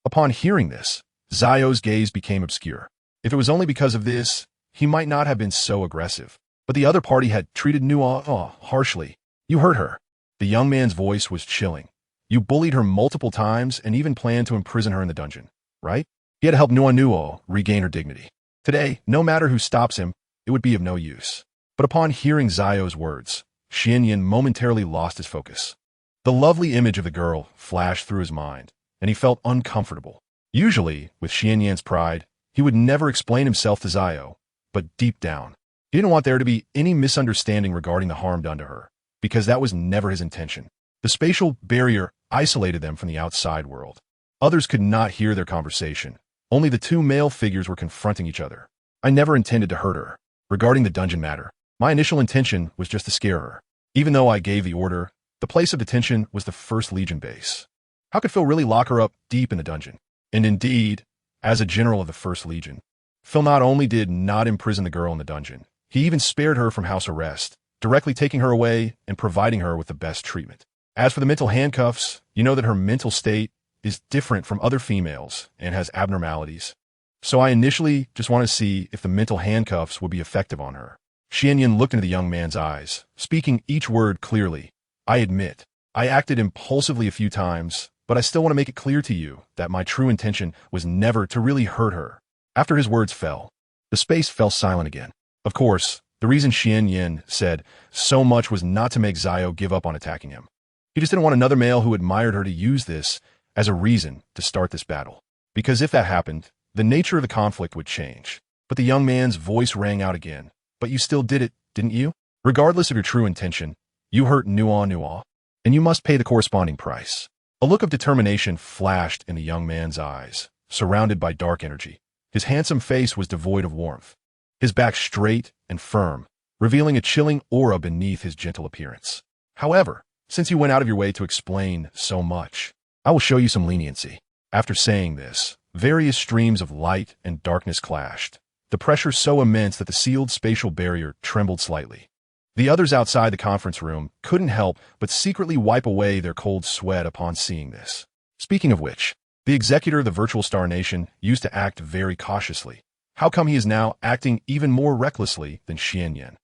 Upon hearing this, Zio's gaze became obscure. If it was only because of this, he might not have been so aggressive. But the other party had treated Nuo harshly. You hurt her. The young man's voice was chilling. You bullied her multiple times and even planned to imprison her in the dungeon, right? He had to help Nuo regain her dignity. Today, no matter who stops him, it would be of no use. But upon hearing Zio's words, Xianyan momentarily lost his focus. The lovely image of the girl flashed through his mind, and he felt uncomfortable. Usually, with Xianyan's pride, he would never explain himself to Zio, but deep down, he didn't want there to be any misunderstanding regarding the harm done to her, because that was never his intention. The spatial barrier isolated them from the outside world. Others could not hear their conversation. Only the two male figures were confronting each other. I never intended to hurt her. Regarding the dungeon matter, my initial intention was just to scare her. Even though I gave the order, the place of detention was the 1st Legion base. How could Phil really lock her up deep in the dungeon? And indeed, as a general of the 1st Legion, Phil not only did not imprison the girl in the dungeon, he even spared her from house arrest, directly taking her away and providing her with the best treatment. As for the mental handcuffs, you know that her mental state is different from other females and has abnormalities. So I initially just want to see if the mental handcuffs would be effective on her. Xianyan looked into the young man's eyes, speaking each word clearly. I admit, I acted impulsively a few times, but I still want to make it clear to you that my true intention was never to really hurt her. After his words fell, the space fell silent again. Of course, the reason Xianyan said so much was not to make Zio give up on attacking him. He just didn't want another male who admired her to use this as a reason to start this battle. Because if that happened, the nature of the conflict would change. But the young man's voice rang out again. But you still did it, didn't you? Regardless of your true intention, you hurt Nuo, and you must pay the corresponding price. A look of determination flashed in the young man's eyes, surrounded by dark energy. His handsome face was devoid of warmth, his back straight and firm, revealing a chilling aura beneath his gentle appearance. However, since you went out of your way to explain so much, I will show you some leniency. After saying this, various streams of light and darkness clashed, the pressure so immense that the sealed spatial barrier trembled slightly. The others outside the conference room couldn't help but secretly wipe away their cold sweat upon seeing this. Speaking of which, the executor of the Virtual Star Nation used to act very cautiously. How come he is now acting even more recklessly than Xian Yin?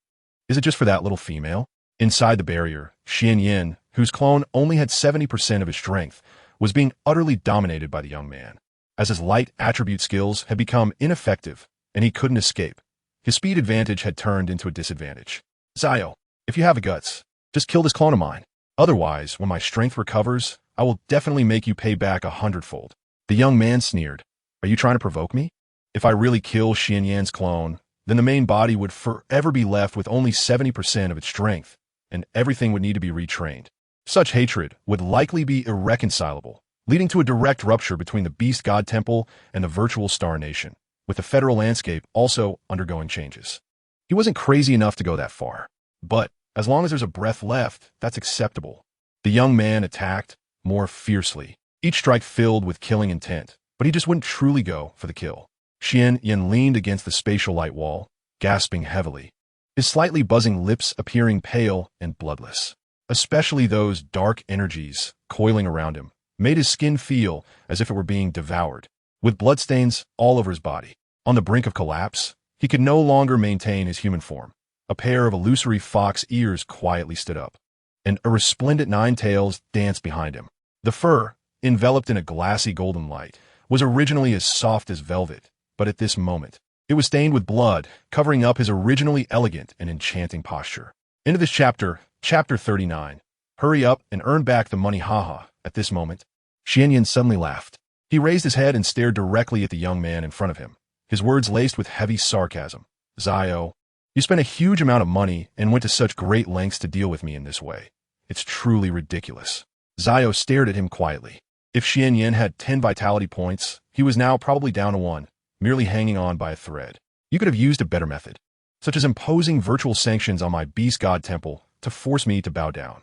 Is it just for that little female? Inside the barrier, Xian Yin, whose clone only had 70% of his strength, was being utterly dominated by the young man. As his light attribute skills had become ineffective and he couldn't escape, his speed advantage had turned into a disadvantage. Zio, if you have the guts, just kill this clone of mine. Otherwise, when my strength recovers, I will definitely make you pay back 100-fold. The young man sneered. Are you trying to provoke me? If I really kill Xian Yan's clone, then the main body would forever be left with only 70% of its strength, and everything would need to be retrained. Such hatred would likely be irreconcilable, leading to a direct rupture between the Beast God Temple and the virtual Star Nation, with the federal landscape also undergoing changes. He wasn't crazy enough to go that far, but as long as there's a breath left, that's acceptable. The young man attacked more fiercely, each strike filled with killing intent, but he just wouldn't truly go for the kill. Xian Yin leaned against the spatial light wall, gasping heavily, his slightly buzzing lips appearing pale and bloodless. Especially those dark energies coiling around him made his skin feel as if it were being devoured, with bloodstains all over his body. On the brink of collapse, he could no longer maintain his human form. A pair of illusory fox ears quietly stood up, and a resplendent nine tails danced behind him. The fur, enveloped in a glassy golden light, was originally as soft as velvet, but at this moment, it was stained with blood, covering up his originally elegant and enchanting posture. Into this chapter, Chapter 39. Hurry up and earn back the money, haha. At this moment, Xian Yin suddenly laughed. He raised his head and stared directly at the young man in front of him, his words laced with heavy sarcasm. Zio, you spent a huge amount of money and went to such great lengths to deal with me in this way. It's truly ridiculous. Zio stared at him quietly. If Xian Yin had 10 vitality points, he was now probably down to 1, merely hanging on by a thread. You could have used a better method, such as imposing virtual sanctions on my Beast God Temple to force me to bow down.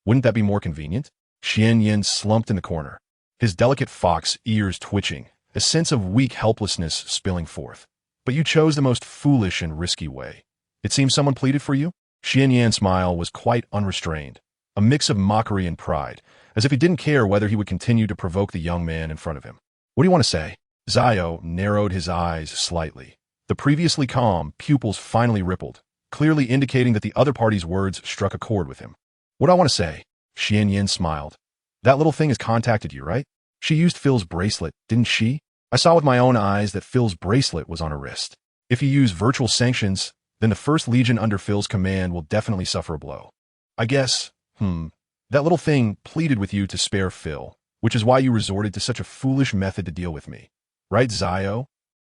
Wouldn't that be more convenient? Xian Yin slumped in the corner, his delicate fox ears twitching, a sense of weak helplessness spilling forth. But you chose the most foolish and risky way. It seems someone pleaded for you? Xian Yan's smile was quite unrestrained, a mix of mockery and pride, as if he didn't care whether he would continue to provoke the young man in front of him. What do you want to say? Zio narrowed his eyes slightly. The previously calm pupils finally rippled, clearly indicating that the other party's words struck a chord with him. What do I want to say? Xian Yin smiled. That little thing has contacted you, right? She used Phil's bracelet, didn't she? I saw with my own eyes that Phil's bracelet was on her wrist. If you use virtual sanctions, then the First Legion under Phil's command will definitely suffer a blow. I guess, that little thing pleaded with you to spare Phil, which is why you resorted to such a foolish method to deal with me. Right, Zio?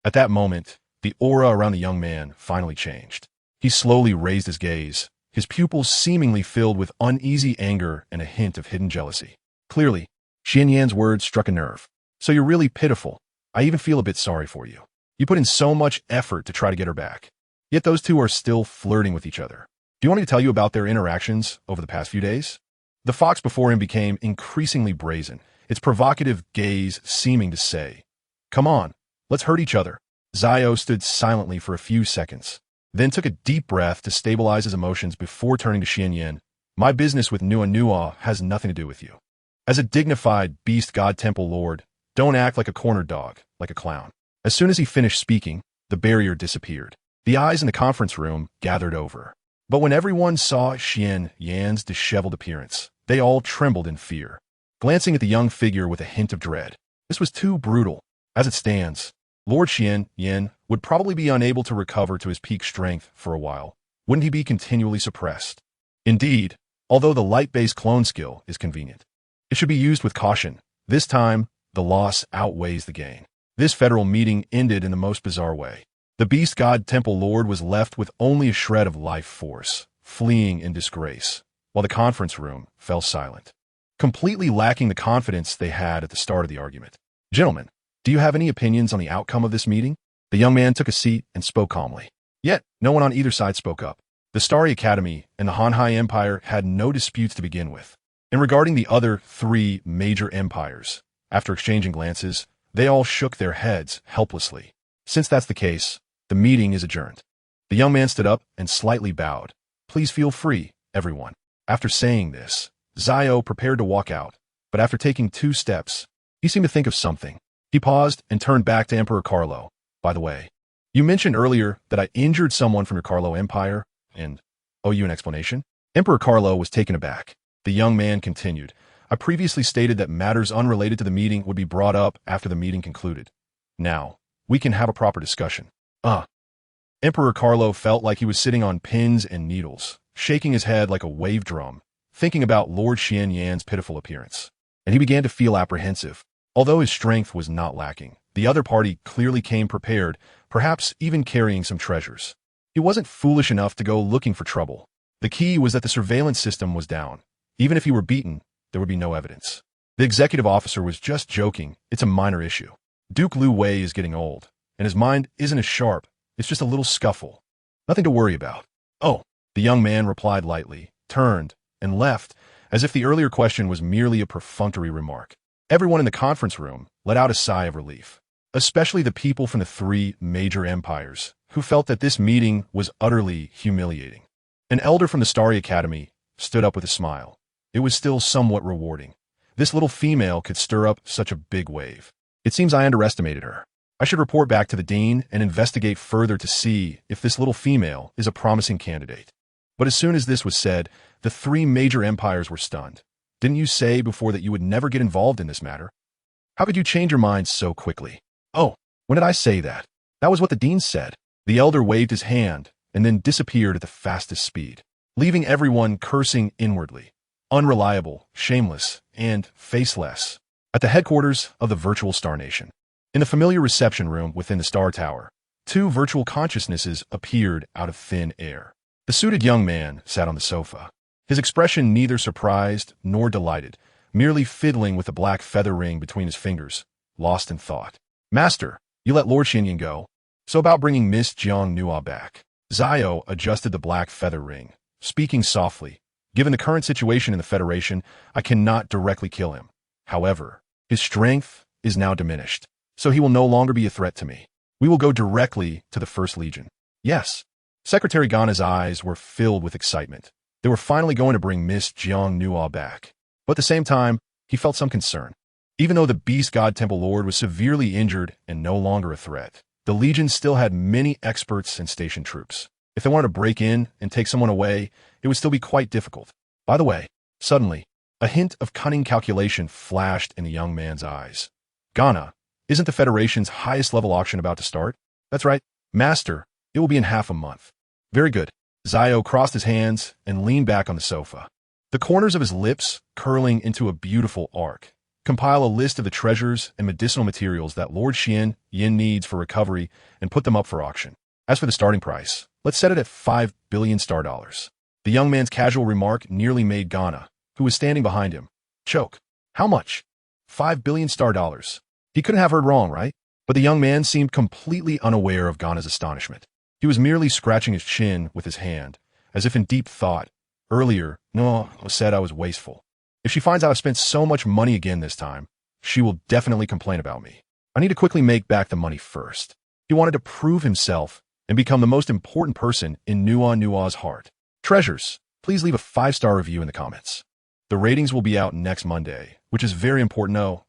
At that moment, the aura around the young man finally changed. He slowly raised his gaze, his pupils seemingly filled with uneasy anger and a hint of hidden jealousy. Clearly, Xian Yan's words struck a nerve. So you're really pitiful. I even feel a bit sorry for you. You put in so much effort to try to get her back. Yet those two are still flirting with each other. Do you want me to tell you about their interactions over the past few days? The fox before him became increasingly brazen, its provocative gaze seeming to say, "Come on, let's hurt each other." Zio stood silently for a few seconds, then took a deep breath to stabilize his emotions before turning to Xian Yin. My business with Nua has nothing to do with you. As a dignified Beast God Temple Lord, don't act like a cornered dog, like a clown. As soon as he finished speaking, the barrier disappeared. The eyes in the conference room gathered over. But when everyone saw Xian Yan's disheveled appearance, they all trembled in fear, glancing at the young figure with a hint of dread. This was too brutal. As it stands, Lord Xian Yan would probably be unable to recover to his peak strength for a while. Wouldn't he be continually suppressed? Indeed, although the light-based clone skill is convenient, it should be used with caution. This time, the loss outweighs the gain. This federal meeting ended in the most bizarre way. The Beast God Temple Lord was left with only a shred of life force, fleeing in disgrace, while the conference room fell silent, completely lacking the confidence they had at the start of the argument. Gentlemen, do you have any opinions on the outcome of this meeting? The young man took a seat and spoke calmly. Yet, no one on either side spoke up. The Starry Academy and the Hanhai Empire had no disputes to begin with. And regarding the other 3 major empires, after exchanging glances, they all shook their heads helplessly. Since that's the case, the meeting is adjourned. The young man stood up and slightly bowed. Please feel free, everyone. After saying this, Zio prepared to walk out, but after taking 2 steps, he seemed to think of something. He paused and turned back to Emperor Carlo. By the way, You mentioned earlier that I injured someone from your Carlo Empire and owe you an explanation? Emperor Carlo was taken aback. The young man continued. I previously stated that matters unrelated to the meeting would be brought up after the meeting concluded. Now, we can have a proper discussion. Emperor Carlo felt like he was sitting on pins and needles, shaking his head like a wave drum, thinking about Lord Xian Yan's pitiful appearance. And he began to feel apprehensive. Although his strength was not lacking, the other party clearly came prepared, perhaps even carrying some treasures. He wasn't foolish enough to go looking for trouble. The key was that the surveillance system was down. Even if he were beaten, there would be no evidence. The executive officer was just joking. It's a minor issue. Duke Liu Wei is getting old, and his mind isn't as sharp. It's just a little scuffle. Nothing to worry about. Oh, the young man replied lightly, turned, and left, as if the earlier question was merely a perfunctory remark. Everyone in the conference room let out a sigh of relief, especially the people from the three major empires, who felt that this meeting was utterly humiliating. An elder from the Starry Academy stood up with a smile. It was still somewhat rewarding. This little female could stir up such a big wave. It seems I underestimated her. I should report back to the dean and investigate further to see if this little female is a promising candidate. But as soon as this was said, the three major empires were stunned. Didn't you say before that you would never get involved in this matter? How could you change your mind so quickly? Oh, when did I say that? That was what the dean said. The elder waved his hand and then disappeared at the fastest speed, leaving everyone cursing inwardly. Unreliable, shameless, and faceless. At the headquarters of the virtual Star Nation. In the familiar reception room within the Star Tower, two virtual consciousnesses appeared out of thin air. The suited young man sat on the sofa, his expression neither surprised nor delighted, merely fiddling with the black feather ring between his fingers, lost in thought. Master, you let Lord Xinyan go. So about bringing Miss Jiang Nua back. Zio adjusted the black feather ring, speaking softly. Given the current situation in the Federation, I cannot directly kill him. However, his strength is now diminished, so he will no longer be a threat to me. We will go directly to the First Legion. Yes. Secretary Gana's eyes were filled with excitement. They were finally going to bring Miss Jiang Nua back. But at the same time, he felt some concern. Even though the Beast God Temple Lord was severely injured and no longer a threat, the Legion still had many experts and station troops. If they wanted to break in and take someone away, it would still be quite difficult. By the way, suddenly, a hint of cunning calculation flashed in the young man's eyes. Gana, isn't the Federation's highest level auction about to start? That's right, Master, it will be in half a month. Very good. Zio crossed his hands and leaned back on the sofa. The corners of his lips curling into a beautiful arc. Compile a list of the treasures and medicinal materials that Lord Xian Yin needs for recovery and put them up for auction. As for the starting price, let's set it at 5 billion star dollars. The young man's casual remark nearly made Gana, who was standing behind him, choke. How much? 5 billion star dollars. He couldn't have heard wrong, right? But the young man seemed completely unaware of Gana's astonishment. He was merely scratching his chin with his hand, as if in deep thought. Earlier, No said I was wasteful. If she finds out I've spent so much money again this time, she will definitely complain about me. I need to quickly make back the money first. He wanted to prove himself and become the most important person in Nua's heart. Treasures, please leave a 5-star review in the comments. The ratings will be out next Monday, which is very important. End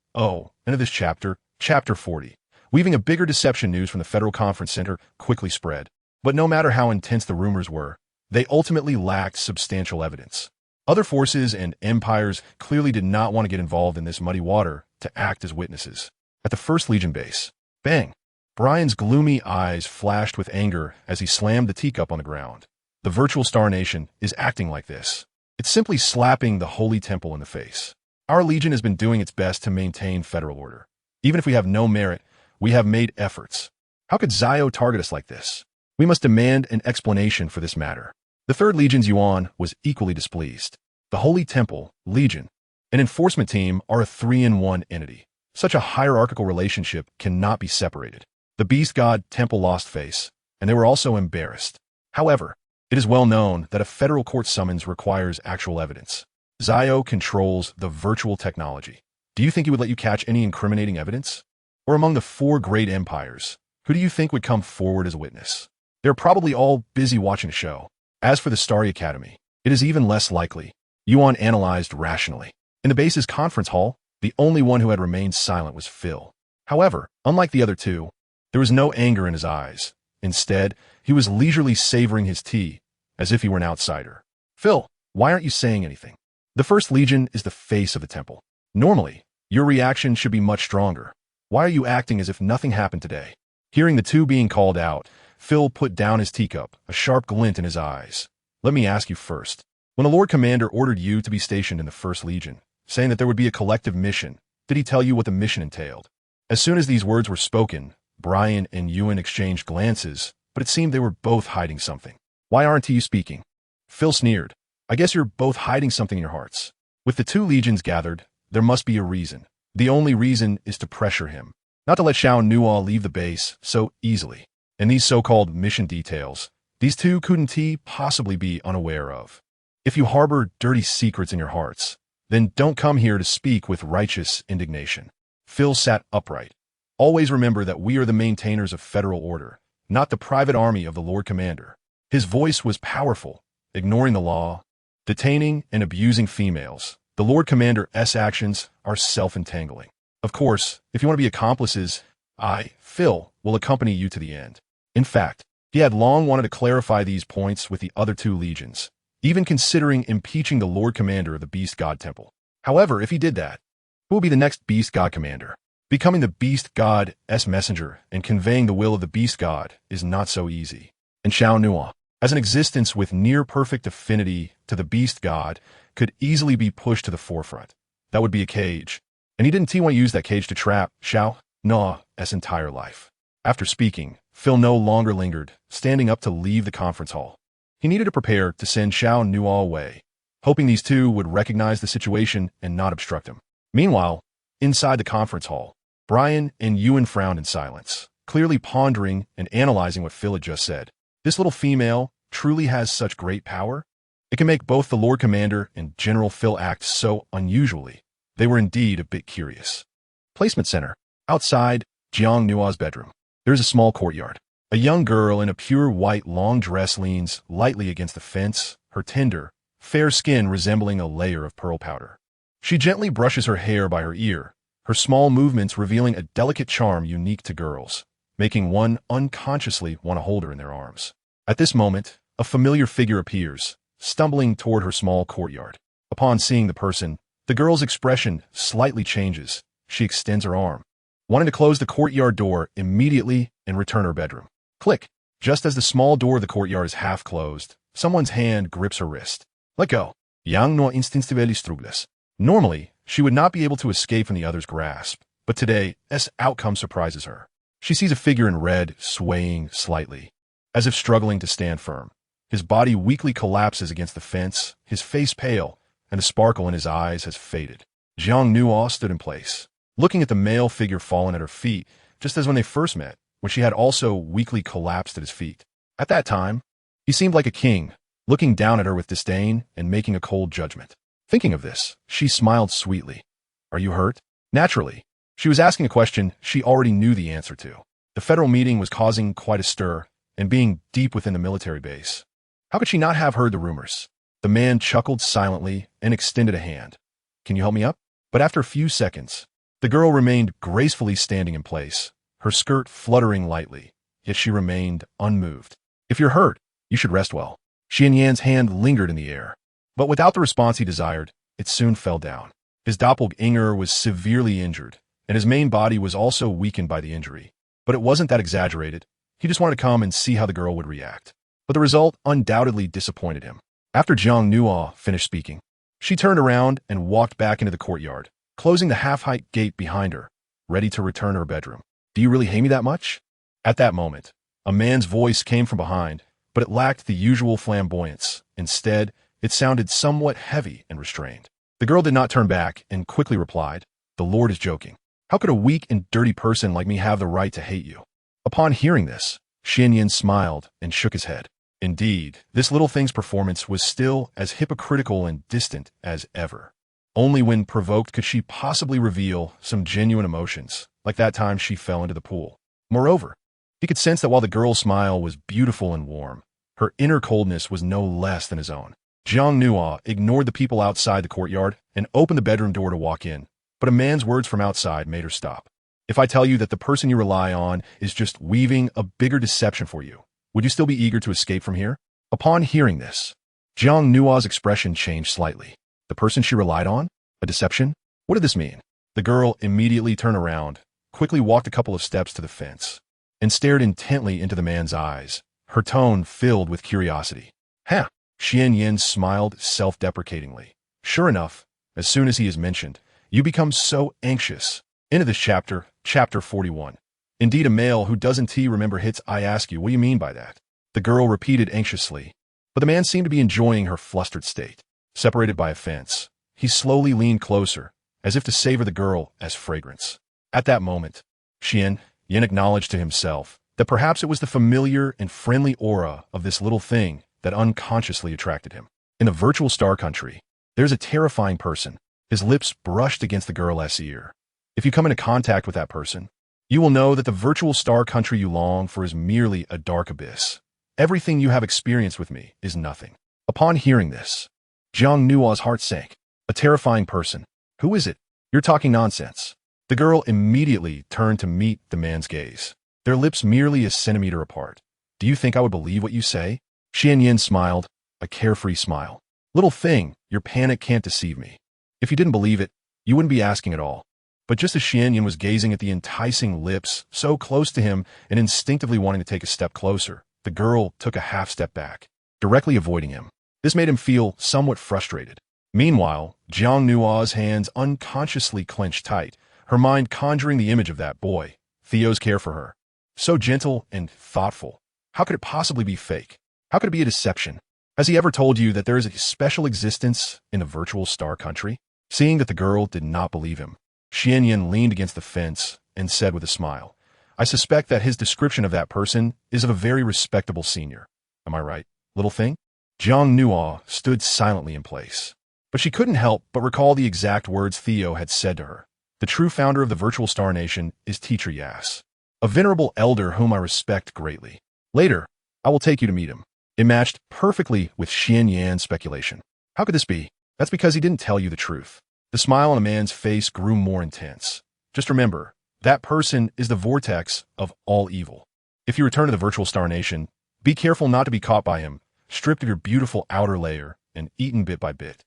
of this chapter, Chapter 40. Weaving a bigger deception news from the Federal Conference Center quickly spread. But no matter how intense the rumors were, they ultimately lacked substantial evidence. Other forces and empires clearly did not want to get involved in this muddy water to act as witnesses. At the First Legion base, bang! Brian's gloomy eyes flashed with anger as he slammed the teacup on the ground. The virtual Star Nation is acting like this. It's simply slapping the Holy Temple in the face. Our Legion has been doing its best to maintain federal order. Even if we have no merit, we have made efforts. How could Zio target us like this? We must demand an explanation for this matter. The Third Legion's Yuan was equally displeased. The Holy Temple, Legion, and enforcement team are a 3-in-1 entity. Such a hierarchical relationship cannot be separated. The Beast God Temple lost face, and they were also embarrassed. However, it is well known that a federal court summons requires actual evidence. Zio controls the virtual technology. Do you think he would let you catch any incriminating evidence? Or among the 4 great empires, who do you think would come forward as a witness? They're probably all busy watching a show. As for the Starry Academy, it is even less likely. Yuan analyzed rationally. In the base's conference hall, the only one who had remained silent was Phil. However, unlike the other two, there was no anger in his eyes. Instead, he was leisurely savoring his tea, as if he were an outsider. Phil, why aren't you saying anything? The First Legion is the face of the temple. Normally, your reaction should be much stronger. Why are you acting as if nothing happened today? Hearing the two being called out, Phil put down his teacup, a sharp glint in his eyes. Let me ask you first. When the Lord Commander ordered you to be stationed in the First Legion, saying that there would be a collective mission, did he tell you what the mission entailed? As soon as these words were spoken, Brian and Ewan exchanged glances, but it seemed they were both hiding something. Why aren't you speaking? Phil sneered. I guess you're both hiding something in your hearts. With the two legions gathered, there must be a reason. The only reason is to pressure him, not to let Xiao Nuo leave the base so easily. And these so-called mission details, these two couldn't possibly be unaware of. If you harbor dirty secrets in your hearts, then don't come here to speak with righteous indignation. Phil sat upright. Always remember that we are the maintainers of federal order, not the private army of the Lord Commander. His voice was powerful, ignoring the law, detaining and abusing females. The Lord Commander's actions are self-entangling. Of course, if you want to be accomplices, I, Phil, will accompany you to the end. In fact, he had long wanted to clarify these points with the other two legions, even considering impeaching the Lord Commander of the Beast God Temple. However, if he did that, who will be the next Beast God Commander? Becoming the Beast God's messenger and conveying the will of the Beast God is not so easy. And Xiao Nuo, as an existence with near-perfect affinity to the Beast God, could easily be pushed to the forefront. That would be a cage. And he didn't want to use that cage to trap Xiao Nuo's entire life. After speaking, Phil no longer lingered, standing up to leave the conference hall. He needed to prepare to send Xiao Nuo away, hoping these two would recognize the situation and not obstruct him. Meanwhile, inside the conference hall, Brian and Ewan frowned in silence, clearly pondering and analyzing what Phil had just said. This little female truly has such great power? It can make both the Lord Commander and General Phil act so unusually. They were indeed a bit curious. Placement Center. Outside Jiang Nuo's bedroom, there is a small courtyard. A young girl in a pure white long dress leans lightly against the fence, her tender, fair skin resembling a layer of pearl powder. She gently brushes her hair by her ear, her small movements revealing a delicate charm unique to girls, making one unconsciously want to hold her in their arms. At this moment, a familiar figure appears, stumbling toward her small courtyard. Upon seeing the person, the girl's expression slightly changes. She extends her arm, wanting to close the courtyard door immediately and return her bedroom. Click! Just as the small door of the courtyard is half closed, someone's hand grips her wrist. Let go. Yang no instinctively strugles. Normally, she would not be able to escape from the other's grasp, but today's outcome surprises her. She sees a figure in red swaying slightly, as if struggling to stand firm. His body weakly collapses against the fence, his face pale, and the sparkle in his eyes has faded. Jiang Nuo stood in place, looking at the male figure fallen at her feet, just as when they first met, when she had also weakly collapsed at his feet. At that time, he seemed like a king, looking down at her with disdain and making a cold judgment. Thinking of this, she smiled sweetly. Are you hurt? Naturally. She was asking a question she already knew the answer to. The federal meeting was causing quite a stir, and being deep within the military base. How could she not have heard the rumors? The man chuckled silently and extended a hand. Can you help me up? But after a few seconds, the girl remained gracefully standing in place, her skirt fluttering lightly, yet she remained unmoved. If you're hurt, you should rest well. Xian Yan's hand lingered in the air, but without the response he desired, it soon fell down. His doppelganger was severely injured, and his main body was also weakened by the injury. But it wasn't that exaggerated. He just wanted to come and see how the girl would react. But the result undoubtedly disappointed him. After Jiang Nuo finished speaking, she turned around and walked back into the courtyard, closing the half-height gate behind her, ready to return to her bedroom. Do you really hate me that much? At that moment, a man's voice came from behind, but it lacked the usual flamboyance. Instead, it sounded somewhat heavy and restrained. The girl did not turn back and quickly replied, "The Lord is joking. How could a weak and dirty person like me have the right to hate you?" Upon hearing this, Xian Yan smiled and shook his head. Indeed, this little thing's performance was still as hypocritical and distant as ever. Only when provoked could she possibly reveal some genuine emotions, like that time she fell into the pool. Moreover, he could sense that while the girl's smile was beautiful and warm, her inner coldness was no less than his own. Jiang Nuo ignored the people outside the courtyard and opened the bedroom door to walk in, but a man's words from outside made her stop. If I tell you that the person you rely on is just weaving a bigger deception for you, would you still be eager to escape from here? Upon hearing this, Jiang Nua's expression changed slightly. The person she relied on? A deception? What did this mean? The girl immediately turned around, quickly walked a couple of steps to the fence, and stared intently into the man's eyes, her tone filled with curiosity. Huh? Xian Yin smiled self-deprecatingly. Sure enough, as soon as he is mentioned, you become so anxious. Into this chapter, chapter 41. Indeed, a male who doesn't remember hits. I ask you, what do you mean by that? The girl repeated anxiously, but the man seemed to be enjoying her flustered state. Separated by a fence, he slowly leaned closer, as if to savor the girl as fragrance. At that moment, Xian Yin acknowledged to himself that perhaps it was the familiar and friendly aura of this little thing that unconsciously attracted him. In the virtual star country, there's a terrifying person. His lips brushed against the girl's ear. If you come into contact with that person, you will know that the virtual star country you long for is merely a dark abyss. Everything you have experienced with me is nothing. Upon hearing this, Jiang Nua's heart sank. A terrifying person. Who is it? You're talking nonsense. The girl immediately turned to meet the man's gaze, their lips merely a centimeter apart. Do you think I would believe what you say? Xian Yin smiled, a carefree smile. Little thing, your panic can't deceive me. If you didn't believe it, you wouldn't be asking at all. But just as Xian Yin was gazing at the enticing lips so close to him and instinctively wanting to take a step closer, the girl took a half step back, directly avoiding him. This made him feel somewhat frustrated. Meanwhile, Jiang Nua's hands unconsciously clenched tight, her mind conjuring the image of that boy, Theo's care for her. So gentle and thoughtful. How could it possibly be fake? How could it be a deception? Has he ever told you that there is a special existence in the virtual star country? Seeing that the girl did not believe him, Xian Yin leaned against the fence and said with a smile, I suspect that his description of that person is of a very respectable senior. Am I right, little thing? Jiang Nua stood silently in place. But she couldn't help but recall the exact words Theo had said to her. The true founder of the virtual star nation is Teacher Yas, a venerable elder whom I respect greatly. Later, I will take you to meet him. It matched perfectly with Xian Yan's speculation. How could this be? That's because he didn't tell you the truth. The smile on a man's face grew more intense. Just remember, that person is the vortex of all evil. If you return to the virtual star nation, be careful not to be caught by him, stripped of your beautiful outer layer and eaten bit by bit.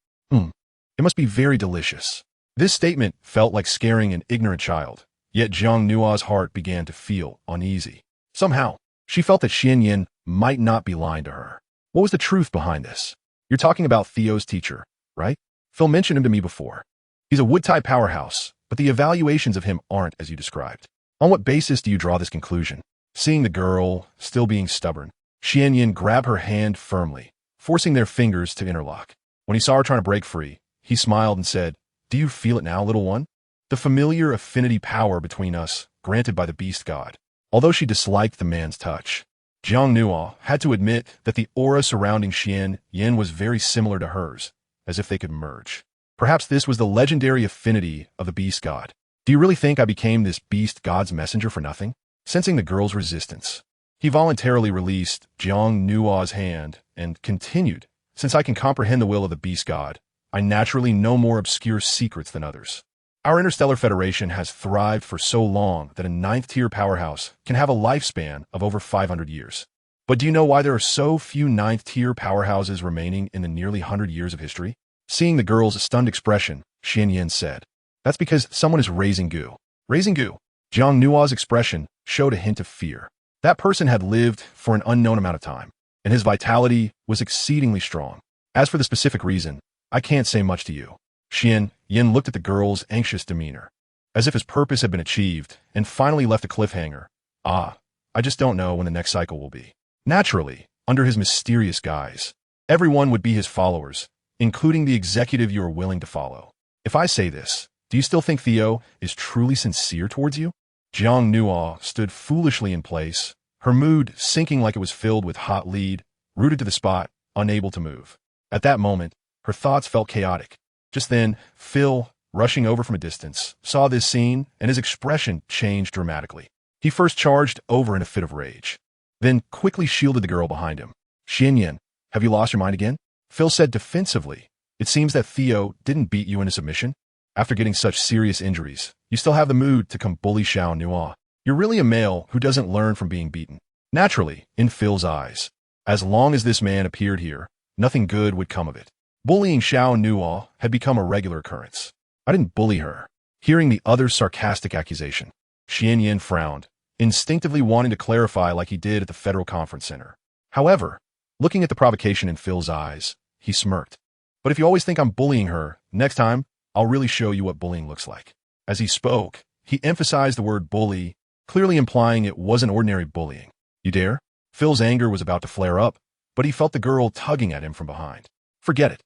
It must be very delicious. This statement felt like scaring an ignorant child, yet Jiang Nua's heart began to feel uneasy. Somehow, she felt that Xian Yin might not be lying to her. What was the truth behind this? You're talking about Theo's teacher, right? Phil mentioned him to me before. He's a wood-type powerhouse, but the evaluations of him aren't as you described. On what basis do you draw this conclusion? Seeing the girl still being stubborn, Xian Yin grabbed her hand firmly, forcing their fingers to interlock. When he saw her trying to break free, he smiled and said, Do you feel it now, little one? The familiar affinity power between us, granted by the beast god. Although she disliked the man's touch, Jiang Nua had to admit that the aura surrounding Xian Yin was very similar to hers, as if they could merge. Perhaps this was the legendary affinity of the beast god. Do you really think I became this beast god's messenger for nothing? Sensing the girl's resistance, he voluntarily released Jiang Nua's hand and continued, Since I can comprehend the will of the beast god, I naturally know more obscure secrets than others. Our interstellar federation has thrived for so long that a 9th-tier powerhouse can have a lifespan of over 500 years. But do you know why there are so few 9th-tier powerhouses remaining in the nearly 100 years of history? Seeing the girl's stunned expression, Xian Yin said, That's because someone is raising goo. Raising goo. Jiang Nua's expression showed a hint of fear. That person had lived for an unknown amount of time, and his vitality was exceedingly strong. As for the specific reason, I can't say much to you. Xian Yin looked at the girl's anxious demeanor, as if his purpose had been achieved, and finally left a cliffhanger. I just don't know when the next cycle will be. Naturally, under his mysterious guise, everyone would be his followers, including the executive you are willing to follow. If I say this, do you still think Theo is truly sincere towards you? Jiang Nua stood foolishly in place, her mood sinking like it was filled with hot lead, rooted to the spot, unable to move. At that moment, her thoughts felt chaotic. Just then, Phil, rushing over from a distance, saw this scene, and his expression changed dramatically. He first charged over in a fit of rage, then quickly shielded the girl behind him. Xian Yin, have you lost your mind again? Phil said defensively, It seems that Theo didn't beat you into submission. After getting such serious injuries, you still have the mood to come bully Xiao Nua. You're really a male who doesn't learn from being beaten. Naturally, in Phil's eyes, as long as this man appeared here, nothing good would come of it. Bullying Xiao Nua had become a regular occurrence. I didn't bully her. Hearing the other's sarcastic accusation, Xian Yin frowned, instinctively wanting to clarify like he did at the Federal Conference Center. However, looking at the provocation in Phil's eyes, he smirked. But if you always think I'm bullying her, next time, I'll really show you what bullying looks like. As he spoke, he emphasized the word bully, clearly implying it wasn't ordinary bullying. You dare? Phil's anger was about to flare up, but he felt the girl tugging at him from behind. Forget it.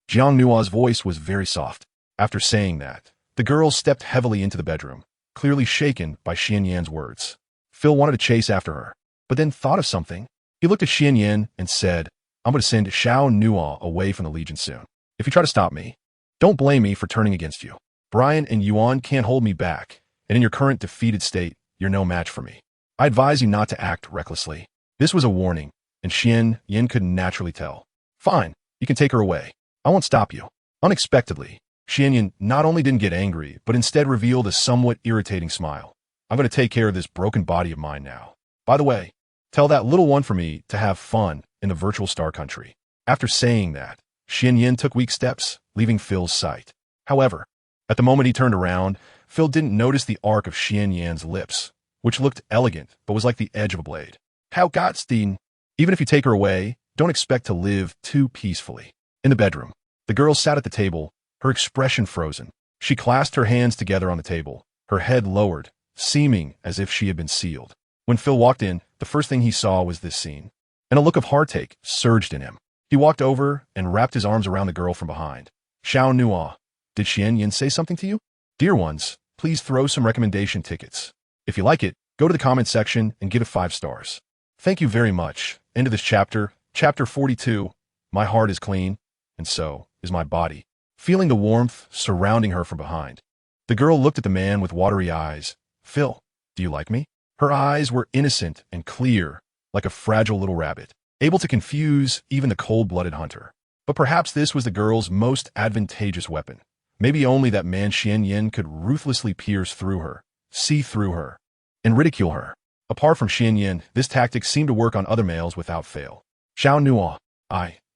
Jiang Nua's voice was very soft. After saying that, the girl stepped heavily into the bedroom, clearly shaken by Xian Yan's words. Phil wanted to chase after her, but then thought of something. He looked at Xian Yan and said, I'm going to send Xiao Nua away from the Legion soon. If you try to stop me, don't blame me for turning against you. Brian and Yuan can't hold me back, and in your current defeated state, you're no match for me. I advise you not to act recklessly. This was a warning, and Xian Yan could naturally tell. Fine, you can take her away. I won't stop you. Unexpectedly, Xian Yan not only didn't get angry, but instead revealed a somewhat irritating smile. I'm going to take care of this broken body of mine now. By the way, tell that little one for me to have fun in the virtual star country. After saying that, Xian Yan took weak steps, leaving Phil's sight. However, at the moment he turned around, Phil didn't notice the arc of Xian Yan's lips, which looked elegant but was like the edge of a blade. How Gottstein! Even if you take her away, don't expect to live too peacefully. In the bedroom, the girl sat at the table, her expression frozen. She clasped her hands together on the table, her head lowered, seeming as if she had been sealed. When Phil walked in, the first thing he saw was this scene, and a look of heartache surged in him. He walked over and wrapped his arms around the girl from behind. Xiao Nua, did Xian Yin say something to you? Dear ones, please throw some recommendation tickets. If you like it, go to the comment section and give it 5 stars. Thank you very much. End of this chapter, chapter 42. My heart is clean, and so is my body. Feeling the warmth surrounding her from behind, the girl looked at the man with watery eyes. Phil, do you like me? Her eyes were innocent and clear, like a fragile little rabbit, able to confuse even the cold-blooded hunter. But perhaps this was the girl's most advantageous weapon. Maybe only that man Xian Yin could ruthlessly pierce through her, see through her, and ridicule her. Apart from Xian Yin, this tactic seemed to work on other males without fail. Xiao Nua,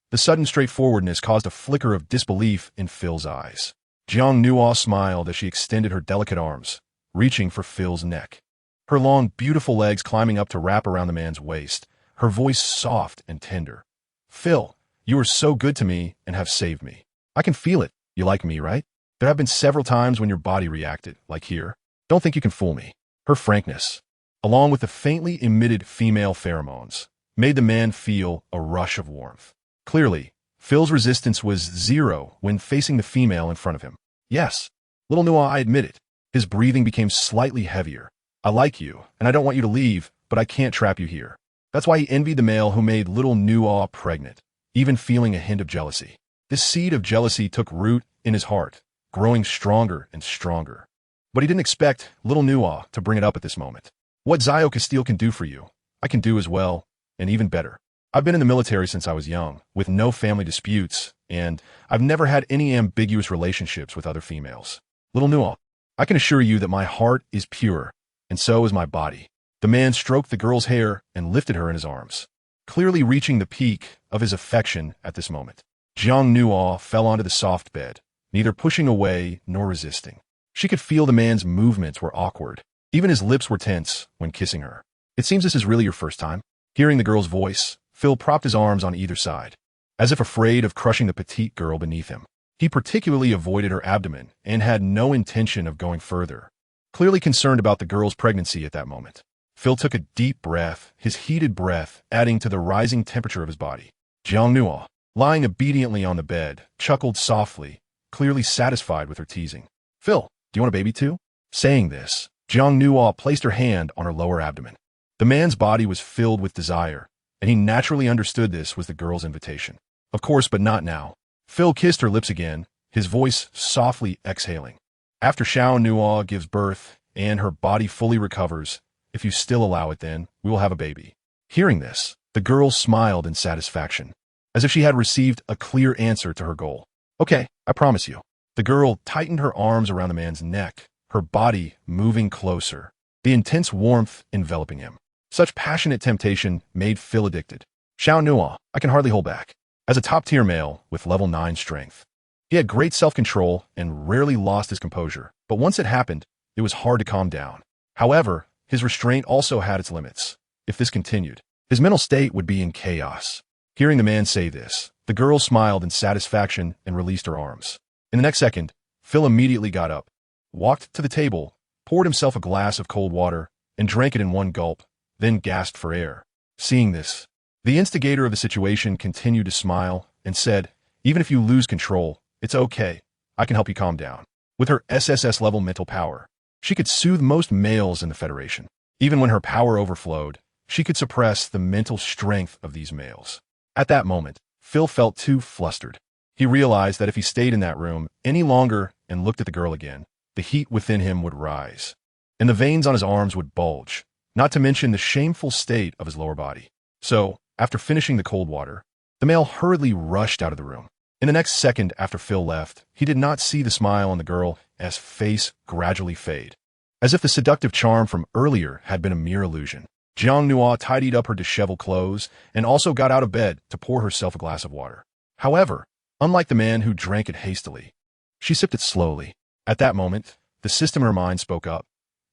the sudden straightforwardness caused a flicker of disbelief in Phil's eyes. Jiang Nua smiled as she extended her delicate arms, reaching for Phil's neck. Her long, beautiful legs climbing up to wrap around the man's waist, her voice soft and tender. Phil, you are so good to me and have saved me. I can feel it. You like me, right? There have been several times when your body reacted, like here. Don't think you can fool me. Her frankness, along with the faintly emitted female pheromones, made the man feel a rush of warmth. Clearly, Phil's resistance was zero when facing the female in front of him. Yes, little Nua, I admit it. His breathing became slightly heavier. I like you, and I don't want you to leave, but I can't trap you here. That's why he envied the male who made little Nua pregnant, even feeling a hint of jealousy. This seed of jealousy took root in his heart, growing stronger and stronger. But he didn't expect little Nua to bring it up at this moment. What Zio Castile can do for you, I can do as well, and even better. I've been in the military since I was young, with no family disputes, and I've never had any ambiguous relationships with other females. Little Nua, I can assure you that my heart is pure, and so is my body. The man stroked the girl's hair and lifted her in his arms, clearly reaching the peak of his affection at this moment. Jiang Nua fell onto the soft bed, neither pushing away nor resisting. She could feel the man's movements were awkward. Even his lips were tense when kissing her. It seems this is really your first time. Hearing the girl's voice, Phil propped his arms on either side, as if afraid of crushing the petite girl beneath him. He particularly avoided her abdomen and had no intention of going further, clearly concerned about the girl's pregnancy at that moment. Phil took a deep breath, his heated breath adding to the rising temperature of his body. Jiang Nua, lying obediently on the bed, chuckled softly, clearly satisfied with her teasing. Phil, do you want a baby too? Saying this, Jiang Nua placed her hand on her lower abdomen. The man's body was filled with desire, and he naturally understood this was the girl's invitation. Of course, but not now. Phil kissed her lips again, his voice softly exhaling. After Xiao Nua gives birth and her body fully recovers, if you still allow it, then we will have a baby. Hearing this, the girl smiled in satisfaction, as if she had received a clear answer to her goal. Okay, I promise you. The girl tightened her arms around the man's neck, her body moving closer, the intense warmth enveloping him. Such passionate temptation made Phil addicted. Xiao Nua, I can hardly hold back. As a top-tier male with level 9 strength, he had great self-control and rarely lost his composure, but once it happened, it was hard to calm down. However, his restraint also had its limits. If this continued, his mental state would be in chaos. Hearing the man say this, the girl smiled in satisfaction and released her arms. In the next second, Phil immediately got up, walked to the table, poured himself a glass of cold water, and drank it in one gulp, then gasped for air. Seeing this, the instigator of the situation continued to smile and said, even if you lose control, it's okay. I can help you calm down. With her SSS-level mental power, she could soothe most males in the Federation. Even when her power overflowed, she could suppress the mental strength of these males. At that moment, Phil felt too flustered. He realized that if he stayed in that room any longer and looked at the girl again, the heat within him would rise, and the veins on his arms would bulge, not to mention the shameful state of his lower body. So, after finishing the cold water, the male hurriedly rushed out of the room. In the next second after Phil left, he did not see the smile on the girl's face gradually fade, as if the seductive charm from earlier had been a mere illusion. Jiang Nua tidied up her disheveled clothes and also got out of bed to pour herself a glass of water. However, unlike the man who drank it hastily, she sipped it slowly. At that moment, the system in her mind spoke up.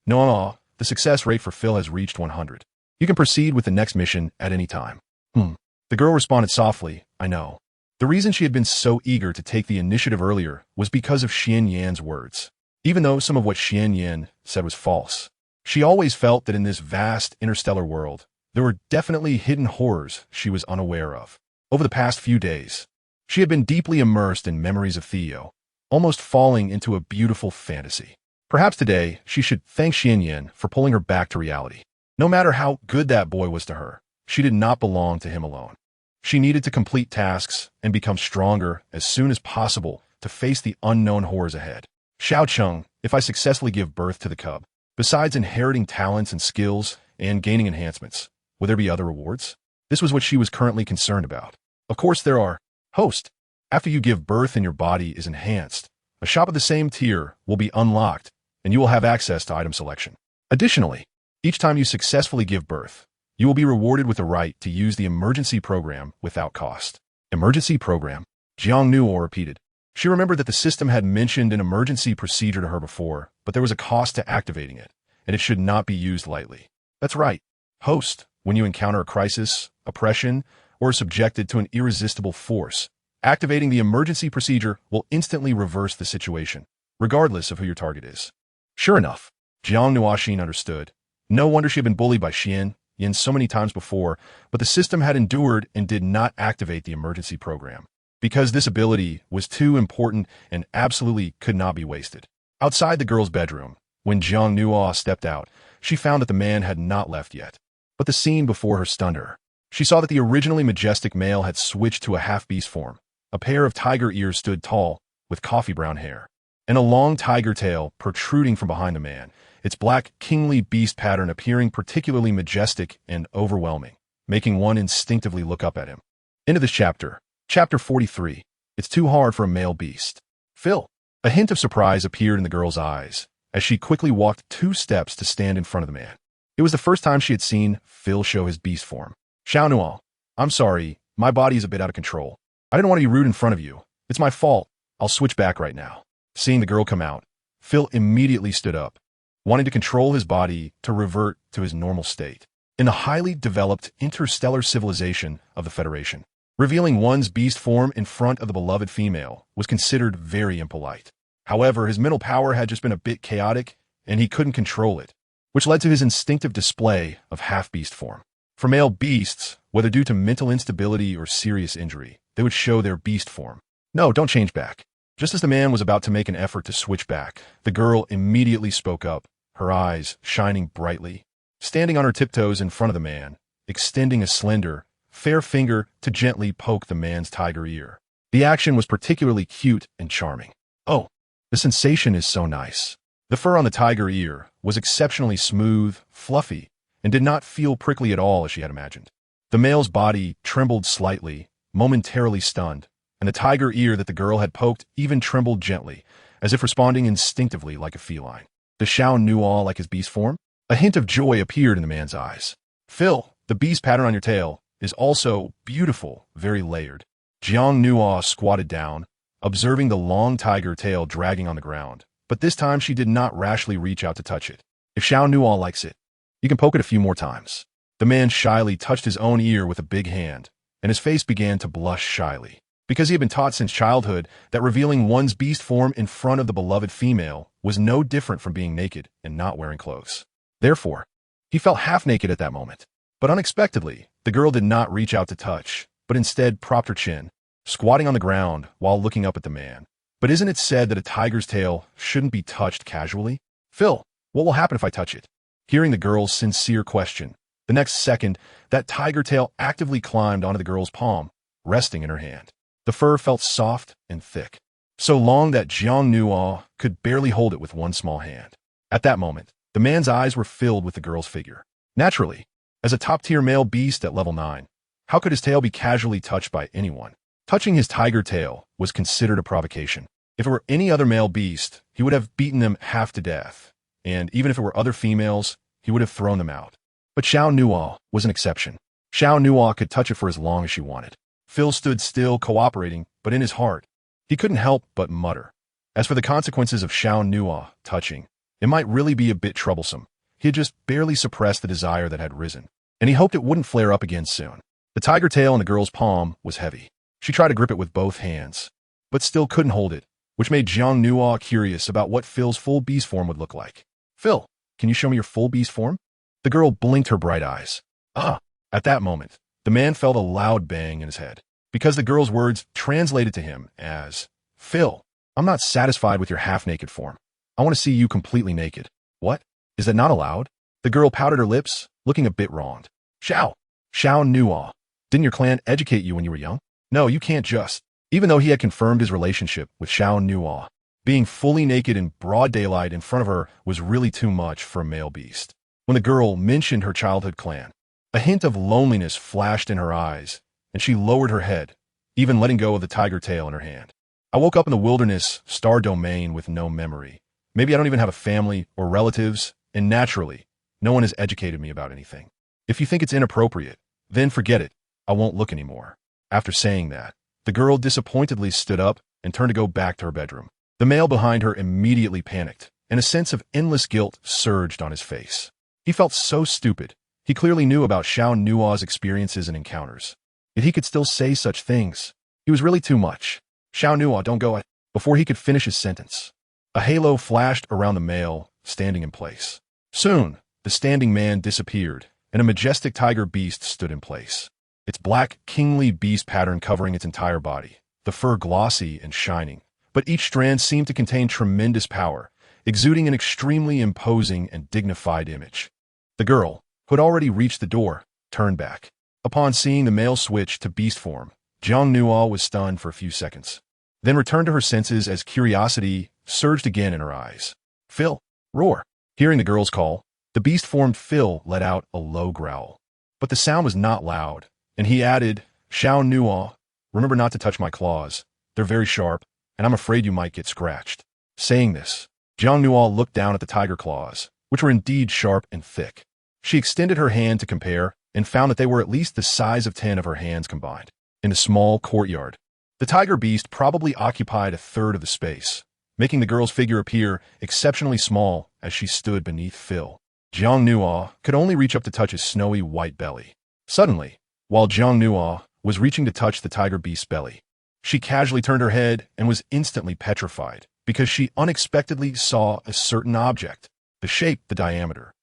No, the success rate for Phil has reached 100. You can proceed with the next mission at any time. The girl responded softly, I know. The reason she had been so eager to take the initiative earlier was because of Xian Yan's words. Even though some of what Xian Yan said was false, she always felt that in this vast interstellar world, there were definitely hidden horrors she was unaware of. Over the past few days, she had been deeply immersed in memories of Theo, almost falling into a beautiful fantasy. Perhaps today, she should thank Xian Yan for pulling her back to reality. No matter how good that boy was to her, she did not belong to him alone. She needed to complete tasks and become stronger as soon as possible to face the unknown horrors ahead. Xiao Cheng, if I successfully give birth to the cub, besides inheriting talents and skills and gaining enhancements, will there be other rewards? This was what she was currently concerned about. Of course there are. Host, after you give birth and your body is enhanced, a shop of the same tier will be unlocked and you will have access to item selection. Additionally, each time you successfully give birth, you will be rewarded with the right to use the emergency program without cost. Emergency program? Jiang Nuo repeated. She remembered that the system had mentioned an emergency procedure to her before, but there was a cost to activating it, and it should not be used lightly. That's right. Host, when you encounter a crisis, oppression, or are subjected to an irresistible force, activating the emergency procedure will instantly reverse the situation, regardless of who your target is. Sure enough, Jiang Nuoxin understood. No wonder she had been bullied by Xian Yan so many times before, but the system had endured and did not activate the emergency program, because this ability was too important and absolutely could not be wasted. Outside the girl's bedroom, when Jiang Nuo stepped out, she found that the man had not left yet. But the scene before her stunned her. She saw that the originally majestic male had switched to a half-beast form. A pair of tiger ears stood tall, with coffee-brown hair, and a long tiger tail protruding from behind the man, its black, kingly beast pattern appearing particularly majestic and overwhelming, making one instinctively look up at him. Into this chapter, Chapter 43. It's too hard for a male beast. Phil. A hint of surprise appeared in the girl's eyes, as she quickly walked 2 steps to stand in front of the man. It was the first time she had seen Phil show his beast form. Xiao Nuo, I'm sorry, my body is a bit out of control. I didn't want to be rude in front of you. It's my fault. I'll switch back right now. Seeing the girl come out, Phil immediately stood up, wanting to control his body to revert to his normal state. In the highly developed interstellar civilization of the Federation, revealing one's beast form in front of the beloved female was considered very impolite. However, his mental power had just been a bit chaotic, and he couldn't control it, which led to his instinctive display of half-beast form. For male beasts, whether due to mental instability or serious injury, they would show their beast form. No, don't change back. Just as the man was about to make an effort to switch back, the girl immediately spoke up, her eyes shining brightly, standing on her tiptoes in front of the man, extending a slender, fair finger to gently poke the man's tiger ear. The action was particularly cute and charming. Oh, the sensation is so nice. The fur on the tiger ear was exceptionally smooth, fluffy, and did not feel prickly at all as she had imagined. The male's body trembled slightly, momentarily stunned, and the tiger ear that the girl had poked even trembled gently, as if responding instinctively like a feline. Does Xiao Nuo like his beast form? A hint of joy appeared in the man's eyes. Phil, the beast pattern on your tail is also beautiful, very layered. Jiang Nuo squatted down, observing the long tiger tail dragging on the ground, but this time she did not rashly reach out to touch it. If Xiao Nuo likes it, you can poke it a few more times. The man shyly touched his own ear with a big hand, and his face began to blush shyly, because he had been taught since childhood that revealing one's beast form in front of the beloved female was no different from being naked and not wearing clothes. Therefore, he felt half naked at that moment. But unexpectedly, the girl did not reach out to touch, but instead propped her chin, squatting on the ground while looking up at the man. But isn't it said that a tiger's tail shouldn't be touched casually? Phil, what will happen if I touch it? Hearing the girl's sincere question, the next second, that tiger tail actively climbed onto the girl's palm, resting in her hand. The fur felt soft and thick, so long that Jiang Nuo could barely hold it with one small hand. At that moment, the man's eyes were filled with the girl's figure. Naturally, as a top-tier male beast at level 9, how could his tail be casually touched by anyone? Touching his tiger tail was considered a provocation. If it were any other male beast, he would have beaten them half to death, and even if it were other females, he would have thrown them out. But Xiao Nuo was an exception. Xiao Nuo could touch it for as long as she wanted. Phil stood still, cooperating, but in his heart, he couldn't help but mutter. As for the consequences of Xiao Nuo touching, it might really be a bit troublesome. He had just barely suppressed the desire that had risen, and he hoped it wouldn't flare up again soon. The tiger tail in the girl's palm was heavy. She tried to grip it with both hands, but still couldn't hold it, which made Jiang Nuo curious about what Phil's full beast form would look like. Phil, can you show me your full beast form? The girl blinked her bright eyes. Ah! At that moment, the man felt a loud bang in his head, because the girl's words translated to him as, Phil, I'm not satisfied with your half-naked form. I want to see you completely naked. What? Is that not allowed? The girl pouted her lips, looking a bit wronged. Xiao Nuo, didn't your clan educate you when you were young? No, you can't just. Even though he had confirmed his relationship with Xiao Nuo, being fully naked in broad daylight in front of her was really too much for a male beast. When the girl mentioned her childhood clan, a hint of loneliness flashed in her eyes, and she lowered her head, even letting go of the tiger tail in her hand. I woke up in the wilderness, star domain with no memory. Maybe I don't even have a family or relatives, and naturally, no one has educated me about anything. If you think it's inappropriate, then forget it. I won't look anymore. After saying that, the girl disappointedly stood up and turned to go back to her bedroom. The male behind her immediately panicked, and a sense of endless guilt surged on his face. He felt so stupid. He clearly knew about Xiao Nuo's experiences and encounters. Yet he could still say such things. He was really too much. Xiao Nuo, don't go. Before he could finish his sentence, a halo flashed around the male, standing in place. Soon, the standing man disappeared, and a majestic tiger beast stood in place. Its black, kingly beast pattern covering its entire body, the fur glossy and shining, but each strand seemed to contain tremendous power, exuding an extremely imposing and dignified image. The girl, who had already reached the door, turned back. Upon seeing the male switch to beast form, Jiang Nuo was stunned for a few seconds, then returned to her senses as curiosity surged again in her eyes. Phil, roar. Hearing the girl's call, the beast-formed Phil let out a low growl. But the sound was not loud, and he added, Xiao Nuo, remember not to touch my claws. They're very sharp, and I'm afraid you might get scratched. Saying this, Jiang Nuo looked down at the tiger claws, which were indeed sharp and thick. She extended her hand to compare and found that they were at least the size of 10 of her hands combined. In a small courtyard, the tiger beast probably occupied a third of the space, making the girl's figure appear exceptionally small as she stood beneath Phil. Jiang Nuo could only reach up to touch his snowy white belly. Suddenly, while Jiang Nuo was reaching to touch the tiger beast's belly, she casually turned her head and was instantly petrified because she unexpectedly saw a certain object, the shape, the diameter.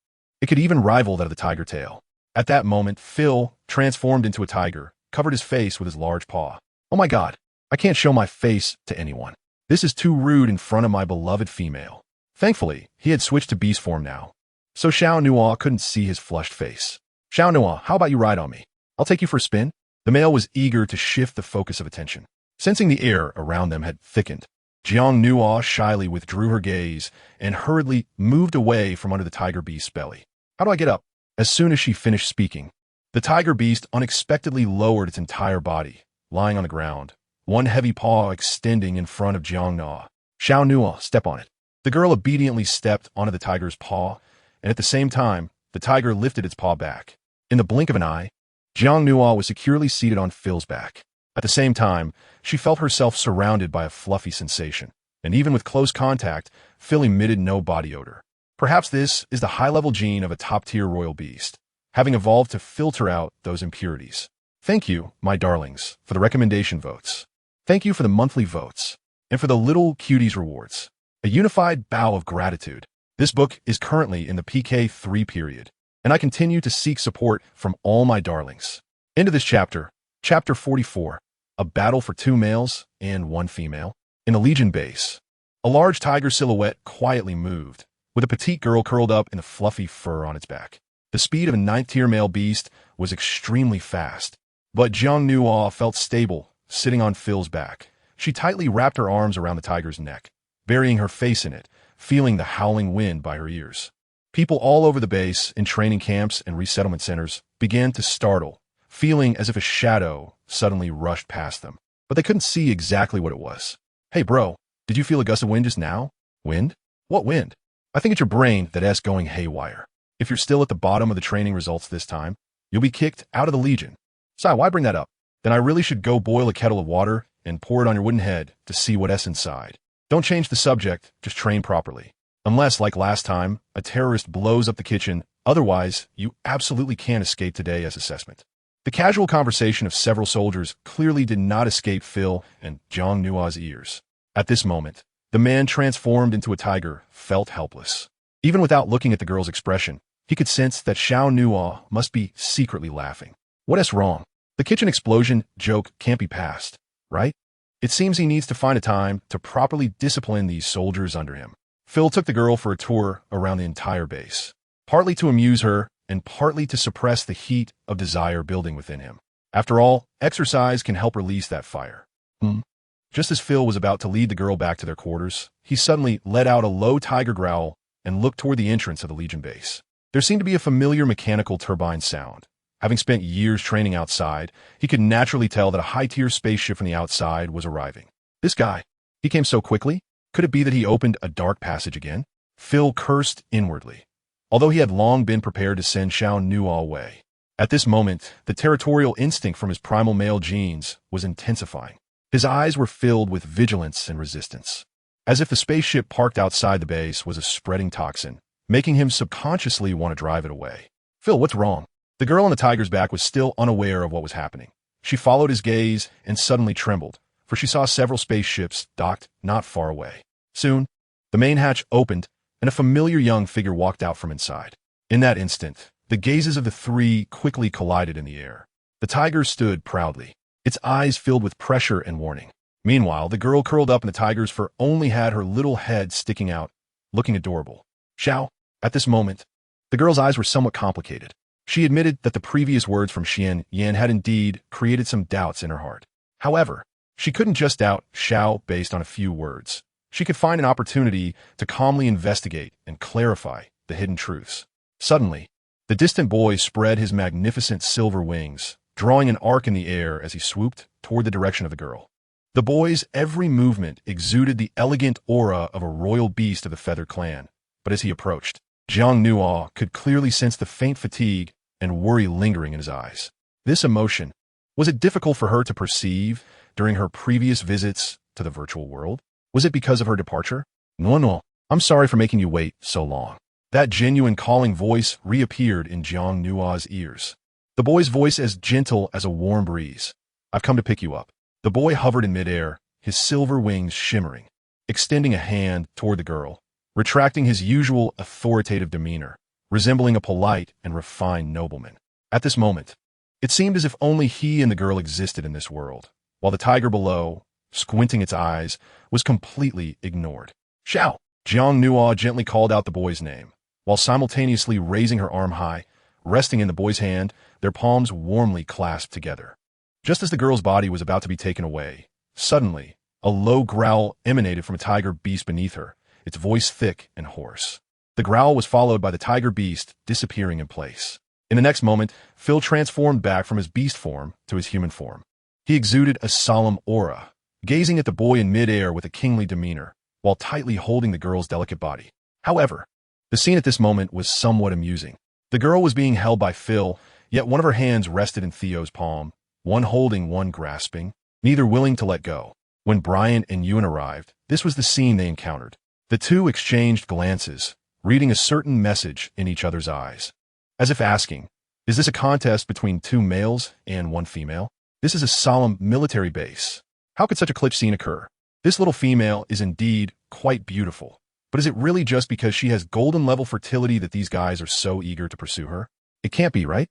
It could even rival that of the tiger tail. At that moment, Phil, transformed into a tiger, covered his face with his large paw. Oh my God, I can't show my face to anyone. This is too rude in front of my beloved female. Thankfully, he had switched to beast form now, so Xiao Nuo couldn't see his flushed face. Xiao Nuo, how about you ride on me? I'll take you for a spin. The male was eager to shift the focus of attention. Sensing the air around them had thickened, Jiang Nuo shyly withdrew her gaze and hurriedly moved away from under the tiger beast's belly. How do I get up? As soon as she finished speaking, the tiger beast unexpectedly lowered its entire body, lying on the ground, one heavy paw extending in front of Jiang Nua. Xiao Nua, step on it. The girl obediently stepped onto the tiger's paw, and at the same time, the tiger lifted its paw back. In the blink of an eye, Jiang Nua was securely seated on Phil's back. At the same time, she felt herself surrounded by a fluffy sensation, and even with close contact, Phil emitted no body odor. Perhaps this is the high-level gene of a top-tier royal beast, having evolved to filter out those impurities. Thank you, my darlings, for the recommendation votes. Thank you for the monthly votes, and for the little cuties rewards. A unified bow of gratitude. This book is currently in the PK3 period, and I continue to seek support from all my darlings. Into this chapter, Chapter 44, a battle for 2 males and 1 female. In the Legion base, a large tiger silhouette quietly moved, with a petite girl curled up in the fluffy fur on its back. The speed of a 9th-tier male beast was extremely fast, but Jiang Nua felt stable, sitting on Phil's back. She tightly wrapped her arms around the tiger's neck, burying her face in it, feeling the howling wind by her ears. People all over the base, in training camps and resettlement centers, began to startle, feeling as if a shadow suddenly rushed past them. But they couldn't see exactly what it was. Hey bro, did you feel a gust of wind just now? Wind? What wind? I think it's your brain that's going haywire. If you're still at the bottom of the training results this time, you'll be kicked out of the Legion. Sai, why bring that up? Then I really should go boil a kettle of water and pour it on your wooden head to see what's inside. Don't change the subject, just train properly. Unless, like last time, a terrorist blows up the kitchen, otherwise, you absolutely can't escape today's assessment. The casual conversation of several soldiers clearly did not escape Phil and Jiang Nua's ears. At this moment, the man transformed into a tiger felt helpless. Even without looking at the girl's expression, he could sense that Xiao Nua must be secretly laughing. What's wrong? The kitchen explosion joke can't be passed, right? It seems he needs to find a time to properly discipline these soldiers under him. Phil took the girl for a tour around the entire base, partly to amuse her and partly to suppress the heat of desire building within him. After all, exercise can help release that fire. Just as Phil was about to lead the girl back to their quarters, he suddenly let out a low tiger growl and looked toward the entrance of the Legion base. There seemed to be a familiar mechanical turbine sound. Having spent years training outside, he could naturally tell that a high-tier spaceship from the outside was arriving. This guy, he came so quickly? Could it be that he opened a dark passage again? Phil cursed inwardly, although he had long been prepared to send Xiao Nua away. At this moment, the territorial instinct from his primal male genes was intensifying. His eyes were filled with vigilance and resistance, as if the spaceship parked outside the base was a spreading toxin, making him subconsciously want to drive it away. Phil, what's wrong? The girl on the tiger's back was still unaware of what was happening. She followed his gaze and suddenly trembled, for she saw several spaceships docked not far away. Soon, the main hatch opened, and a familiar young figure walked out from inside. In that instant, the gazes of the three quickly collided in the air. The tiger stood proudly, its eyes filled with pressure and warning. Meanwhile, the girl curled up in the tiger's fur only had her little head sticking out, looking adorable. Xiao. At this moment, the girl's eyes were somewhat complicated. She admitted that the previous words from Xian Yan had indeed created some doubts in her heart. However, she couldn't just doubt Xiao based on a few words. She could find an opportunity to calmly investigate and clarify the hidden truths. Suddenly, the distant boy spread his magnificent silver wings, drawing an arc in the air as he swooped toward the direction of the girl. The boy's every movement exuded the elegant aura of a royal beast of the feathered clan, but as he approached, Jiang Nua could clearly sense the faint fatigue and worry lingering in his eyes. This emotion, was it difficult for her to perceive during her previous visits to the virtual world? Was it because of her departure? No, I'm sorry for making you wait so long. That genuine calling voice reappeared in Jiang Nua's ears. The boy's voice as gentle as a warm breeze. I've come to pick you up. The boy hovered in midair, his silver wings shimmering, extending a hand toward the girl, retracting his usual authoritative demeanor, resembling a polite and refined nobleman. At this moment, it seemed as if only he and the girl existed in this world, while the tiger below, squinting its eyes, was completely ignored. Xiao! Jiang Nua gently called out the boy's name, while simultaneously raising her arm high, resting in the boy's hand, their palms warmly clasped together. Just as the girl's body was about to be taken away, suddenly, a low growl emanated from a tiger beast beneath her, its voice thick and hoarse. The growl was followed by the tiger beast disappearing in place. In the next moment, Phil transformed back from his beast form to his human form. He exuded a solemn aura, gazing at the boy in midair with a kingly demeanor, while tightly holding the girl's delicate body. However, the scene at this moment was somewhat amusing. The girl was being held by Phil, yet one of her hands rested in Theo's palm, one holding, one grasping, neither willing to let go. When Brian and Ewan arrived, this was the scene they encountered. The two exchanged glances, reading a certain message in each other's eyes, as if asking, is this a contest between two males and one female? This is a solemn military base. How could such a clip scene occur? This little female is indeed quite beautiful, but is it really just because she has golden level fertility that these guys are so eager to pursue her? It can't be, right?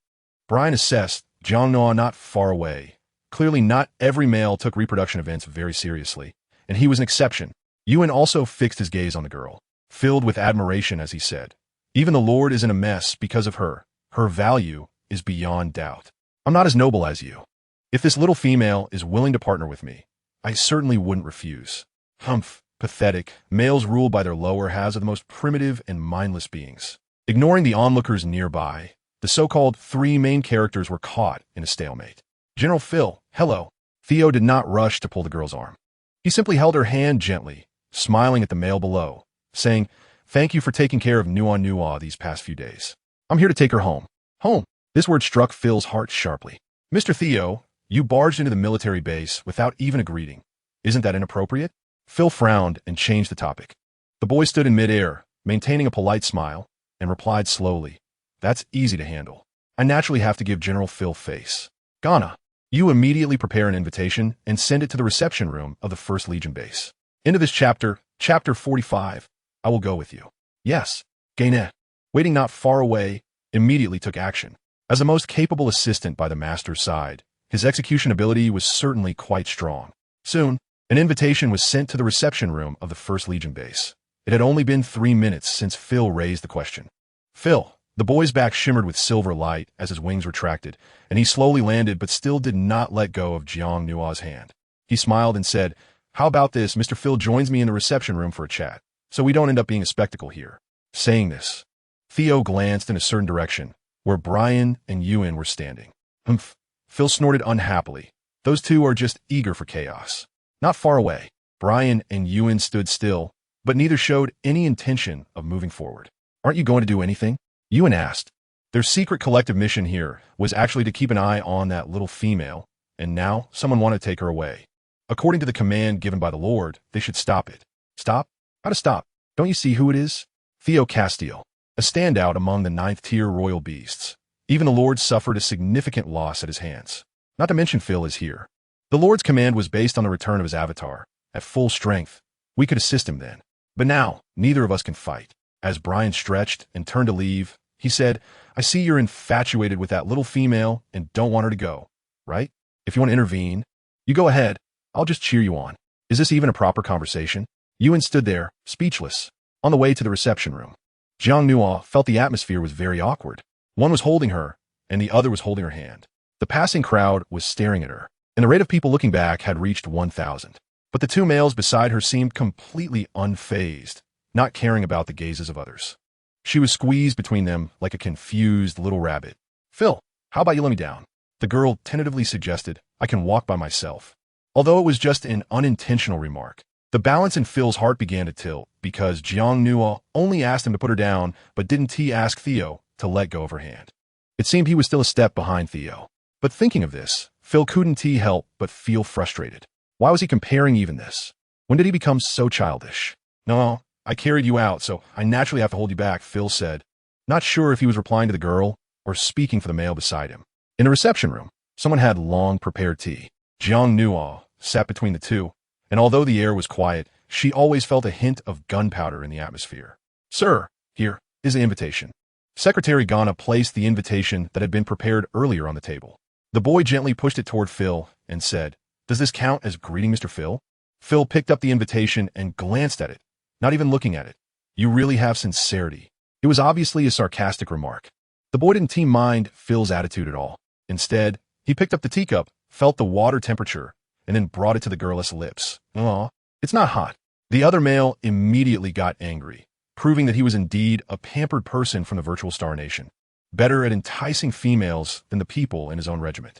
Brian assessed, Jeong-noa not far away. Clearly not every male took reproduction events very seriously, and he was an exception. Ewan also fixed his gaze on the girl, filled with admiration as he said, even the Lord is in a mess because of her. Her value is beyond doubt. I'm not as noble as you. If this little female is willing to partner with me, I certainly wouldn't refuse. Humph, pathetic, males ruled by their lower halves are the most primitive and mindless beings. Ignoring the onlookers nearby, the so-called three main characters were caught in a stalemate. General Phil, hello. Theo did not rush to pull the girl's arm. He simply held her hand gently, smiling at the male below, saying, thank you for taking care of Nuwa these past few days. I'm here to take her home. Home. This word struck Phil's heart sharply. Mr. Theo, you barged into the military base without even a greeting. Isn't that inappropriate? Phil frowned and changed the topic. The boy stood in midair, maintaining a polite smile, and replied slowly, that's easy to handle. I naturally have to give General Phil face. Ghana. You immediately prepare an invitation and send it to the reception room of the 1st Legion base. Into this chapter, chapter 45, I will go with you. Yes, Gainet, waiting not far away, immediately took action. As the most capable assistant by the master's side, his execution ability was certainly quite strong. Soon, an invitation was sent to the reception room of the 1st Legion base. It had only been 3 minutes since Phil raised the question. Phil, the boy's back shimmered with silver light as his wings retracted, and he slowly landed but still did not let go of Jeong-noa's hand. He smiled and said, how about this, Mr. Phil joins me in the reception room for a chat, so we don't end up being a spectacle here. Saying this, Theo glanced in a certain direction, where Brian and Ewan were standing. Humph. Phil snorted unhappily. Those two are just eager for chaos. Not far away, Brian and Ewan stood still, but neither showed any intention of moving forward. Aren't you going to do anything? Ewan asked. Their secret collective mission here was actually to keep an eye on that little female, and now someone wanted to take her away. According to the command given by the Lord, they should stop it. Stop? How to stop? Don't you see who it is? Theo Castile, a standout among the 9th-tier royal beasts. Even the Lord suffered a significant loss at his hands. Not to mention Phil is here. The Lord's command was based on the return of his avatar. At full strength, we could assist him then. But now, neither of us can fight. As Brian stretched and turned to leave, he said, I see you're infatuated with that little female and don't want her to go, right? If you want to intervene, you go ahead. I'll just cheer you on. Is this even a proper conversation? Ewan stood there, speechless, on the way to the reception room. Jeong-noa felt the atmosphere was very awkward. One was holding her, and the other was holding her hand. The passing crowd was staring at her, and the rate of people looking back had reached 1,000. But the two males beside her seemed completely unfazed, not caring about the gazes of others. She was squeezed between them like a confused little rabbit. Phil, how about you let me down? The girl tentatively suggested, I can walk by myself. Although it was just an unintentional remark, the balance in Phil's heart began to tilt because Jeong-noa only asked him to put her down, but didn't he ask Theo to let go of her hand. It seemed he was still a step behind Theo. But thinking of this, Phil couldn't help but feel frustrated. Why was he comparing even this? When did he become so childish? No, I carried you out, so I naturally have to hold you back, Phil said, not sure if he was replying to the girl or speaking for the male beside him. In the reception room, someone had long prepared tea. Jeong-noa sat between the two, and although the air was quiet, she always felt a hint of gunpowder in the atmosphere. Sir, here is the invitation. Secretary Ghana placed the invitation that had been prepared earlier on the table. The boy gently pushed it toward Phil and said, does this count as greeting Mr. Phil? Phil picked up the invitation and glanced at it, not even looking at it. You really have sincerity. It was obviously a sarcastic remark. The boy didn't mind Phil's attitude at all. Instead, he picked up the teacup, felt the water temperature, and then brought it to the girl's lips. Aw, it's not hot. The other male immediately got angry, proving that he was indeed a pampered person from the virtual Star Nation, better at enticing females than the people in his own regiment.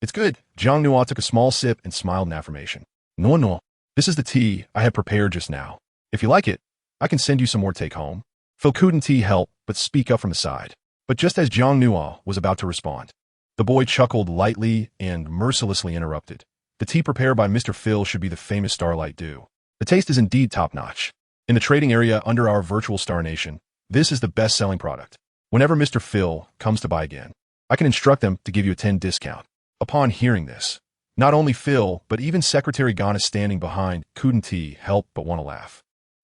It's good. Jeong-noa took a small sip and smiled in affirmation. No, no. This is the tea I had prepared just now. If you like it, I can send you some more take home. Phil couldn't help but speak up from the side. But just as Jiang Nua was about to respond, the boy chuckled lightly and mercilessly interrupted. The tea prepared by Mr. Phil should be the famous Starlight Dew. The taste is indeed top-notch. In the trading area under our virtual star nation, this is the best-selling product. Whenever Mr. Phil comes to buy again, I can instruct them to give you a 10 discount. Upon hearing this, not only Phil, but even Secretary Ghana standing behind couldn't help but want to laugh.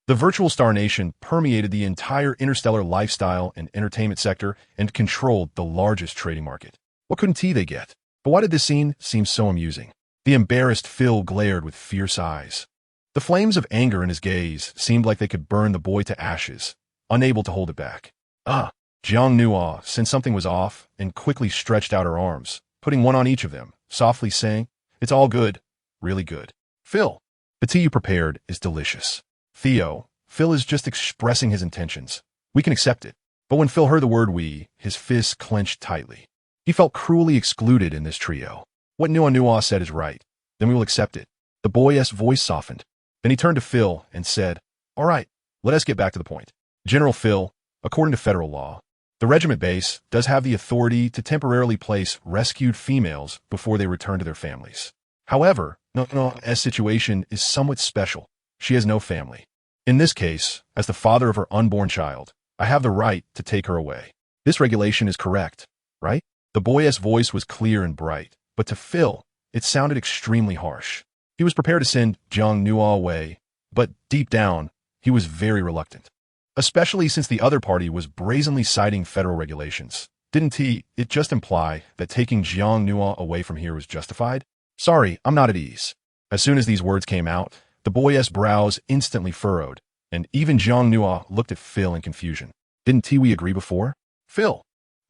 The virtual star nation permeated the entire interstellar lifestyle and entertainment sector and controlled the largest trading market. What couldn't they get? But why did this scene seem so amusing? The embarrassed Phil glared with fierce eyes. The flames of anger in his gaze seemed like they could burn the boy to ashes, unable to hold it back. Jiang Nua sensed something was off and quickly stretched out her arms, putting one on each of them, softly saying, "It's all good, really good. Phil, the tea you prepared is delicious." Theo, Phil is just expressing his intentions. We can accept it. But when Phil heard the word we, his fists clenched tightly. He felt cruelly excluded in this trio. What Nua said is right. Then we will accept it. The boy's voice softened. Then he turned to Phil and said, "All right, let us get back to the point. General Phil, according to federal law, the regiment base does have the authority to temporarily place rescued females before they return to their families. However, Nua's situation is somewhat special. She has no family. In this case, as the father of her unborn child, I have the right to take her away. This regulation is correct, right?" The boy's voice was clear and bright, but to Phil, it sounded extremely harsh. He was prepared to send Jiang Nua away, but deep down, he was very reluctant. Especially since the other party was brazenly citing federal regulations. Didn't it just imply that taking Jiang Nua away from here was justified? Sorry, I'm not at ease. As soon as these words came out, the boy's brows instantly furrowed, and even Jiang Nua looked at Phil in confusion. Didn't we agree before? Phil.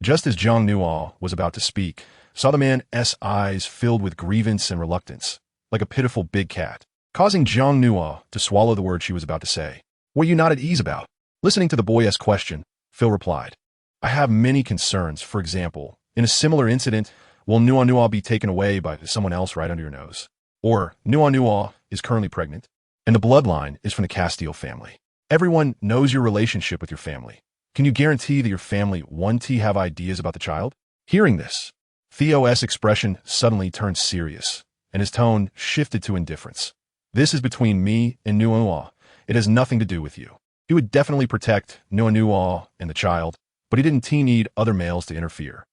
Just as Jiang Nua was about to speak, saw the man's eyes filled with grievance and reluctance, like a pitiful big cat, causing Jiang Nua to swallow the word she was about to say. Were you not at ease about? Listening to the boy's question, Phil replied, "I have many concerns. For example, in a similar incident, will Nua be taken away by someone else right under your nose? Or Nua is currently pregnant, and the bloodline is from the Castile family. Everyone knows your relationship with your family. Can you guarantee that your family won't have ideas about the child?" Hearing this, Theo's expression suddenly turned serious, and his tone shifted to indifference. "This is between me and Nua. It has nothing to do with you. He would definitely protect Nua and the child, but he didn't need other males to interfere."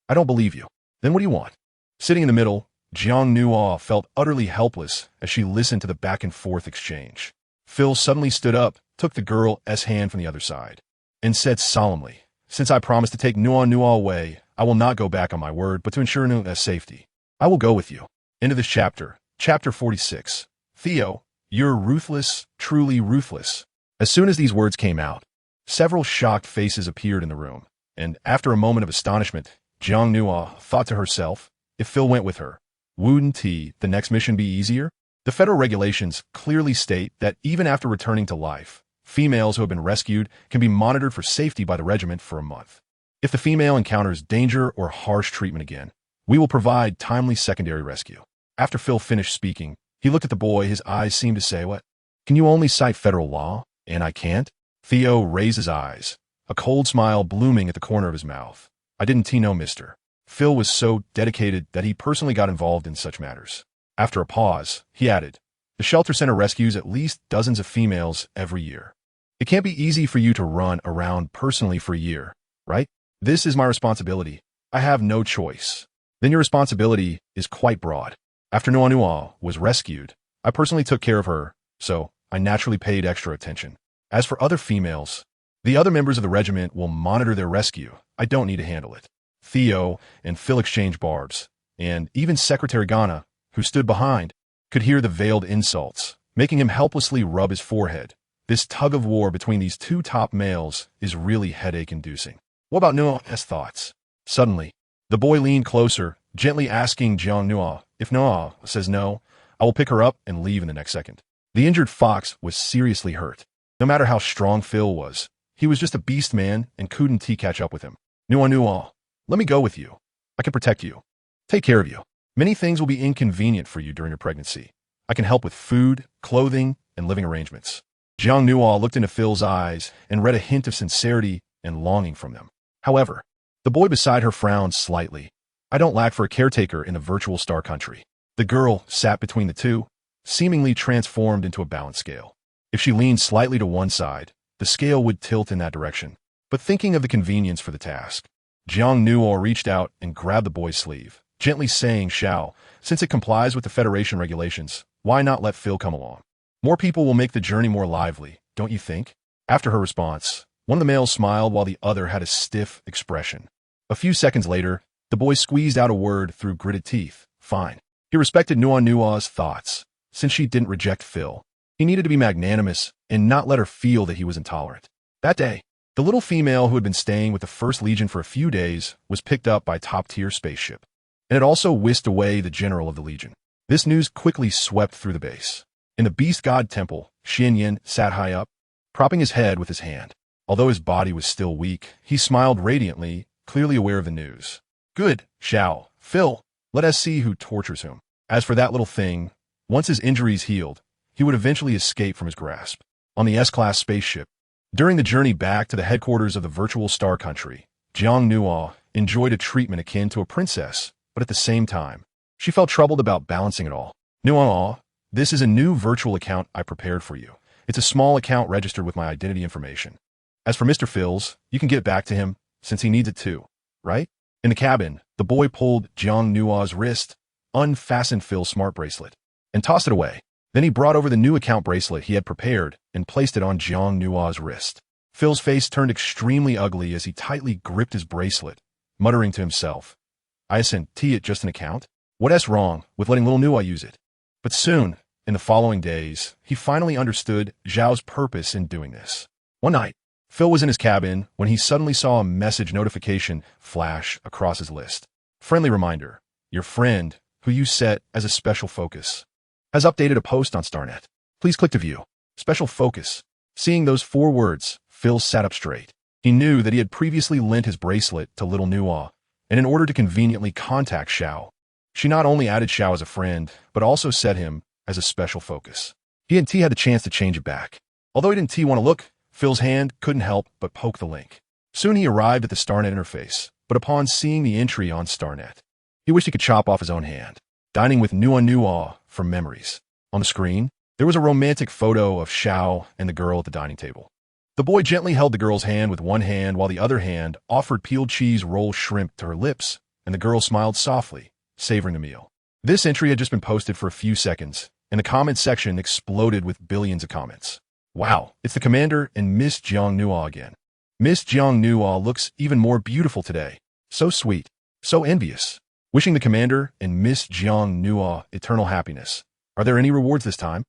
I don't believe you. Then what do you want?" Sitting in the middle, Jiang Nua felt utterly helpless as she listened to the back-and-forth exchange. Phil suddenly stood up, took the girl's hand from the other side, and said solemnly, "Since I promised to take Nua away, I will not go back on my word, but to ensure Nua's safety, I will go with you." End of this chapter. Chapter 46. Theo, you're ruthless, truly ruthless. As soon as these words came out, several shocked faces appeared in the room, and after a moment of astonishment, Jiang Nua thought to herself, if Phil went with her, wouldn't the next mission be easier? The federal regulations clearly state that even after returning to life, females who have been rescued can be monitored for safety by the regiment for a month. If the female encounters danger or harsh treatment again, we will provide timely secondary rescue. After Phil finished speaking, he looked at the boy. His eyes seemed to say, "What? Can you only cite federal law, and I can't?" Theo raised his eyes, a cold smile blooming at the corner of his mouth. "I didn't know, mister." Phil was so dedicated that he personally got involved in such matters. After a pause, he added, "The shelter center rescues at least dozens of females every year. It can't be easy for you to run around personally for a year, right? This is my responsibility. I have no choice." "Then your responsibility is quite broad. After Nua was rescued, I personally took care of her, so I naturally paid extra attention. As for other females, the other members of the regiment will monitor their rescue. I don't need to handle it." Theo and Phil exchanged barbs, and even Secretary Ghana, who stood behind, could hear the veiled insults, making him helplessly rub his forehead. This tug-of-war between these two top males is really headache-inducing. What about Nua's thoughts? Suddenly, the boy leaned closer, gently asking Jiang Nua, "If Nua says no, I will pick her up and leave in the next second." The injured fox was seriously hurt. No matter how strong Phil was, he was just a beast man and couldn't catch up with him. Nua, let me go with you. I can protect you. Take care of you. Many things will be inconvenient for you during your pregnancy. I can help with food, clothing, and living arrangements. Jiang Nuo looked into Phil's eyes and read a hint of sincerity and longing from them. However, the boy beside her frowned slightly. I don't lack for a caretaker in the virtual star country. The girl sat between the two, seemingly transformed into a balance scale. If she leaned slightly to one side, the scale would tilt in that direction. But thinking of the convenience for the task, Jiang Nuo reached out and grabbed the boy's sleeve, gently saying, "Shao, since it complies with the Federation regulations, why not let Phil come along? More people will make the journey more lively, don't you think?" After her response, one of the males smiled while the other had a stiff expression. A few seconds later, the boy squeezed out a word through gritted teeth, "Fine." He respected Nuo's thoughts, since she didn't reject Phil. He needed to be magnanimous and not let her feel that he was intolerant. That day, the little female who had been staying with the First Legion for a few days was picked up by a top-tier spaceship, and it also whisked away the general of the Legion. This news quickly swept through the base. In the Beast God Temple, Xin Yin sat high up, propping his head with his hand. Although his body was still weak, he smiled radiantly, clearly aware of the news. "Good, Shao. Phil, let us see who tortures whom." As for that little thing, once his injuries healed, he would eventually escape from his grasp. On the S-class spaceship, during the journey back to the headquarters of the virtual star country, Jiang Nuo enjoyed a treatment akin to a princess, but at the same time, she felt troubled about balancing it all. "Nuo, this is a new virtual account I prepared for you. It's a small account registered with my identity information. As for Mr. Phil's, you can get back to him, since he needs it too, right?" In the cabin, the boy pulled Jiang Nuo's wrist, unfastened Phil's smart bracelet, and tossed it away. Then he brought over the new account bracelet he had prepared and placed it on Jiang Nuo's wrist. Phil's face turned extremely ugly as he tightly gripped his bracelet, muttering to himself, "Isn't it just an account? What's wrong with letting little Nuo use it?" But soon, in the following days, he finally understood Zhao's purpose in doing this. One night, Phil was in his cabin when he suddenly saw a message notification flash across his list. Friendly reminder, your friend, who you set as a special focus, has updated a post on StarNet. Please click to view. Special focus. Seeing those 4 words, Phil sat up straight. He knew that he had previously lent his bracelet to little Nuo, and in order to conveniently contact Shao, she not only added Shao as a friend, but also set him as a special focus. He and T had the chance to change it back. Although he didn't want to look, Phil's hand couldn't help but poke the link. Soon he arrived at the StarNet interface, but upon seeing the entry on StarNet, he wished he could chop off his own hand. Dining with Nuo from memories. On the screen, there was a romantic photo of Shao and the girl at the dining table. The boy gently held the girl's hand with one hand while the other hand offered peeled cheese roll shrimp to her lips, and the girl smiled softly, savoring the meal. This entry had just been posted for a few seconds, and the comments section exploded with billions of comments. "Wow, it's the commander and Miss Jiang Nuo again. Miss Jiang Nuo looks even more beautiful today. So sweet, so envious. Wishing the commander and Miss Jiang Nuo eternal happiness. Are there any rewards this time?"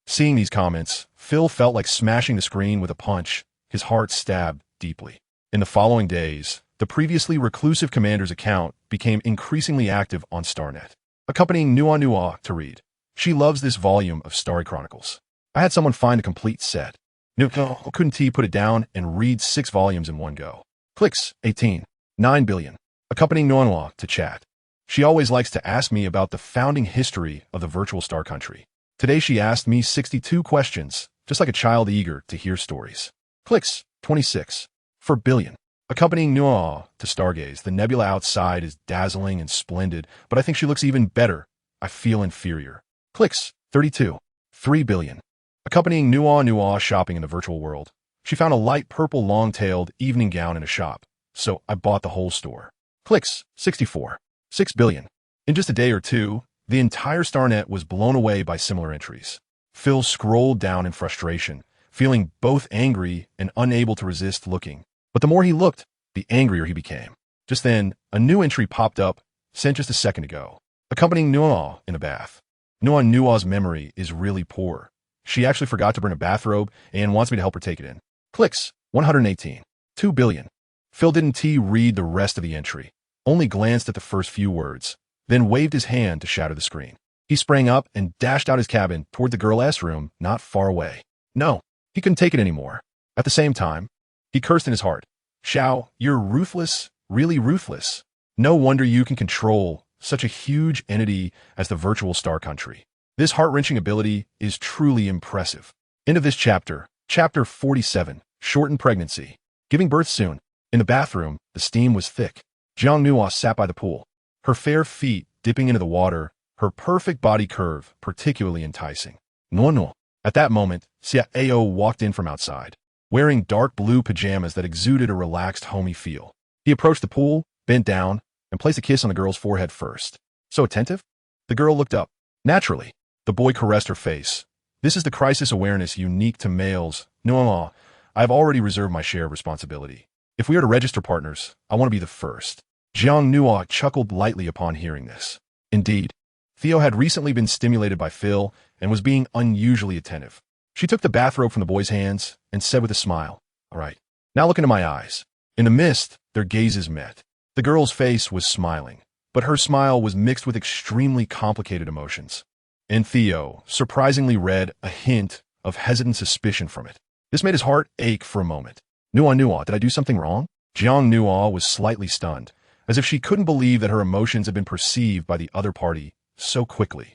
Seeing these comments, Phil felt like smashing the screen with a punch, his heart stabbed deeply. In the following days, the previously reclusive commander's account became increasingly active on StarNet, accompanying Nuo to read. "She loves this volume of Starry Chronicles. I had someone find a complete set. Nuo couldn't put it down and read 6 volumes in one go." Clicks, 18. 9 billion. Accompanying Nuo to chat. "She always likes to ask me about the founding history of the virtual star country. Today she asked me 62 questions, just like a child eager to hear stories." Clicks, 26. 4 billion. Accompanying Nuo to stargaze. "The nebula outside is dazzling and splendid, but I think she looks even better. I feel inferior." Clicks, 32. 3 billion. Accompanying Nuo shopping in the virtual world. "She found a light purple long-tailed evening gown in a shop, so I bought the whole store." Clicks, 64. 6 billion. In just a day or two, the entire StarNet was blown away by similar entries. Phil scrolled down in frustration, feeling both angry and unable to resist looking. But the more he looked, the angrier he became. Just then, a new entry popped up, sent just a second ago. Accompanying Nuo in a bath. Nuo's memory is really poor. She actually forgot to bring a bathrobe and wants me to help her take it in." Clicks, 118. 2 billion. Phil didn't read the rest of the entry, only glanced at the first few words, then waved his hand to shatter the screen. He sprang up and dashed out his cabin toward the girl's room not far away. No, he couldn't take it anymore. At the same time, he cursed in his heart. "Shao, you're ruthless, really ruthless. No wonder you can control such a huge entity as the virtual star country. This heart-wrenching ability is truly impressive. End of this chapter. Chapter 47. Shortened pregnancy. Giving birth soon. In the bathroom, the steam was thick. Jiang Nuo sat by the pool, her fair feet dipping into the water, her perfect body curve particularly enticing. No. At that moment, Xia Ao walked in from outside, wearing dark blue pajamas that exuded a relaxed, homey feel. He approached the pool, bent down, and placed a kiss on the girl's forehead first. So attentive? The girl looked up. Naturally, the boy caressed her face. This is the crisis awareness unique to males. No, I have already reserved my share of responsibility. If we are to register partners, I want to be the first. Jiang Nuo chuckled lightly upon hearing this. Indeed, Theo had recently been stimulated by Phil and was being unusually attentive. She took the bathrobe from the boy's hands and said with a smile, "All right, now look into my eyes." In the mist, their gazes met. The girl's face was smiling, but her smile was mixed with extremely complicated emotions. And Theo surprisingly read a hint of hesitant suspicion from it. This made his heart ache for a moment. Nuo, did I do something wrong? Jiang Nuo was slightly stunned, as if she couldn't believe that her emotions had been perceived by the other party so quickly.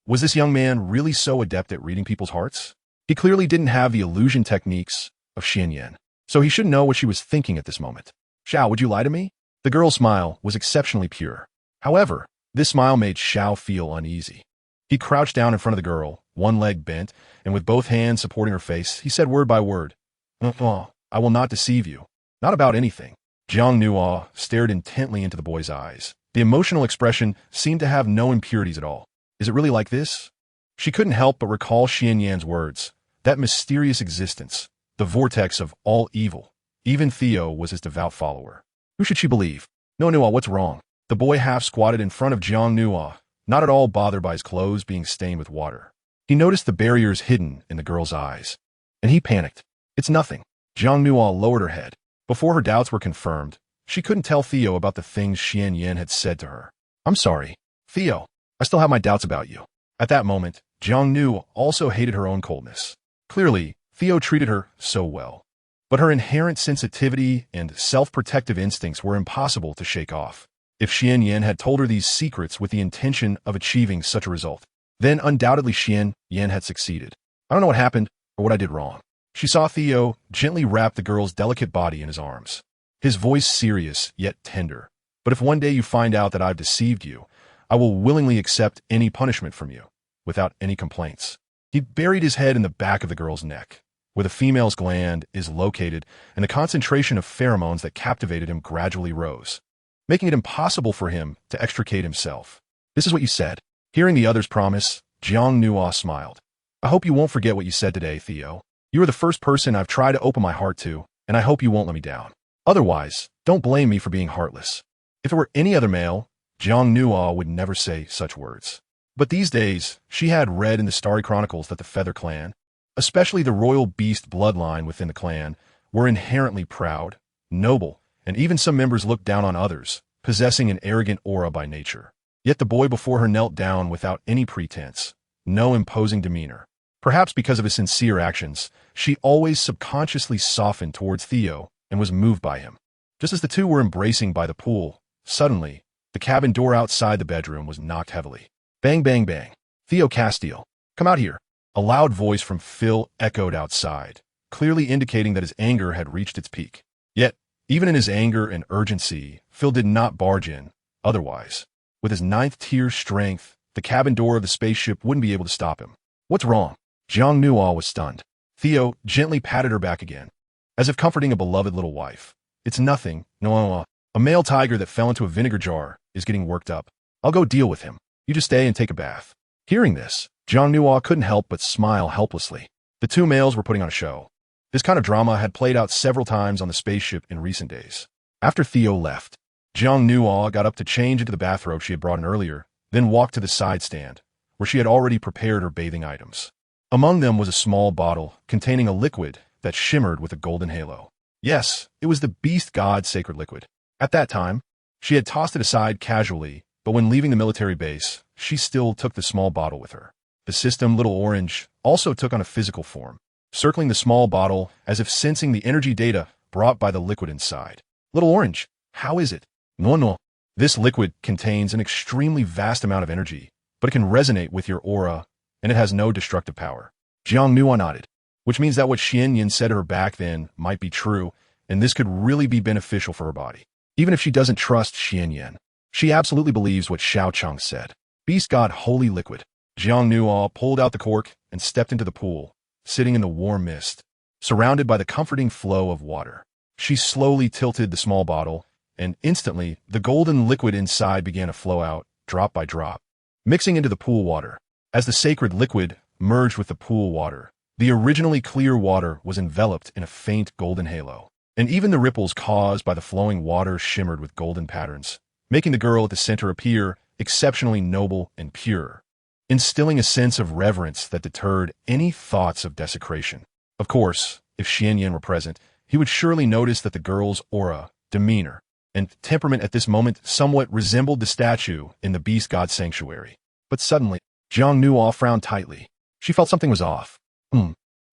Was this young man really so adept at reading people's hearts? He clearly didn't have the illusion techniques of Xianyan, so he should know what she was thinking at this moment. Xiao, would you lie to me? The girl's smile was exceptionally pure. However, this smile made Xiao feel uneasy. He crouched down in front of the girl, one leg bent, and with both hands supporting her face, he said word by word, I will not deceive you. Not about anything. Jiang Nuo stared intently into the boy's eyes. The emotional expression seemed to have no impurities at all. Is it really like this? She couldn't help but recall Xianyan's words, that mysterious existence, the vortex of all evil. Even Theo was his devout follower. Who should she believe? No, Nuo, what's wrong? The boy half squatted in front of Jiang Nuo, not at all bothered by his clothes being stained with water. He noticed the barriers hidden in the girl's eyes, and he panicked. It's nothing. Jiang Nuo lowered her head. Before her doubts were confirmed, she couldn't tell Theo about the things Xianyan had said to her. I'm sorry, Theo. I still have my doubts about you. At that moment, Jiang Nu also hated her own coldness. Clearly, Theo treated her so well. But her inherent sensitivity and self-protective instincts were impossible to shake off. If Xianyan had told her these secrets with the intention of achieving such a result, then undoubtedly Xianyan had succeeded. I don't know what happened or what I did wrong. She saw Theo gently wrap the girl's delicate body in his arms, his voice serious yet tender. But if one day you find out that I've deceived you, I will willingly accept any punishment from you, without any complaints. He buried his head in the back of the girl's neck, where the female's gland is located, and the concentration of pheromones that captivated him gradually rose, making it impossible for him to extricate himself. This is what you said. Hearing the other's promise, Jiang Nuo smiled. I hope you won't forget what you said today, Theo. You are the first person I've tried to open my heart to, and I hope you won't let me down. Otherwise, don't blame me for being heartless. If it were any other male, Jiang Nuo would never say such words. But these days, she had read in the Starry Chronicles that the Feather Clan, especially the royal beast bloodline within the clan, were inherently proud, noble, and even some members looked down on others, possessing an arrogant aura by nature. Yet the boy before her knelt down without any pretense, no imposing demeanor. Perhaps because of his sincere actions, she always subconsciously softened towards Theo and was moved by him. Just as the two were embracing by the pool, suddenly, the cabin door outside the bedroom was knocked heavily. Bang, bang, bang. Theo Castile, come out here. A loud voice from Phil echoed outside, clearly indicating that his anger had reached its peak. Yet, even in his anger and urgency, Phil did not barge in. Otherwise, with his 9th-tier strength, the cabin door of the spaceship wouldn't be able to stop him. What's wrong? Jiang Nuo was stunned. Theo gently patted her back again, as if comforting a beloved little wife. It's nothing, no. A male tiger that fell into a vinegar jar is getting worked up. I'll go deal with him. You just stay and take a bath. Hearing this, Jiang Nuo couldn't help but smile helplessly. The two males were putting on a show. This kind of drama had played out several times on the spaceship in recent days. After Theo left, Jiang Nuo got up to change into the bathrobe she had brought in earlier, then walked to the side stand, where she had already prepared her bathing items. Among them was a small bottle containing a liquid that shimmered with a golden halo. Yes, it was the beast god's sacred liquid. At that time, she had tossed it aside casually, but when leaving the military base, she still took the small bottle with her. The system Little Orange also took on a physical form, circling the small bottle as if sensing the energy data brought by the liquid inside. Little Orange, how is it? No. This liquid contains an extremely vast amount of energy, but it can resonate with your aura and it has no destructive power. Jiang Nuo nodded, which means that what Xianyan said to her back then might be true, and this could really be beneficial for her body. Even if she doesn't trust Xianyan, she absolutely believes what Xiao Cheng said. Beast God Holy Liquid. Jiang Nuo pulled out the cork and stepped into the pool, sitting in the warm mist, surrounded by the comforting flow of water. She slowly tilted the small bottle, and instantly, the golden liquid inside began to flow out, drop by drop, mixing into the pool water. As the sacred liquid merged with the pool water, the originally clear water was enveloped in a faint golden halo, and even the ripples caused by the flowing water shimmered with golden patterns, making the girl at the center appear exceptionally noble and pure, instilling a sense of reverence that deterred any thoughts of desecration. Of course, if Xianyan were present, he would surely notice that the girl's aura, demeanor, and temperament at this moment somewhat resembled the statue in the beast god sanctuary. But suddenly, Jiang Nuo frowned tightly. She felt something was off.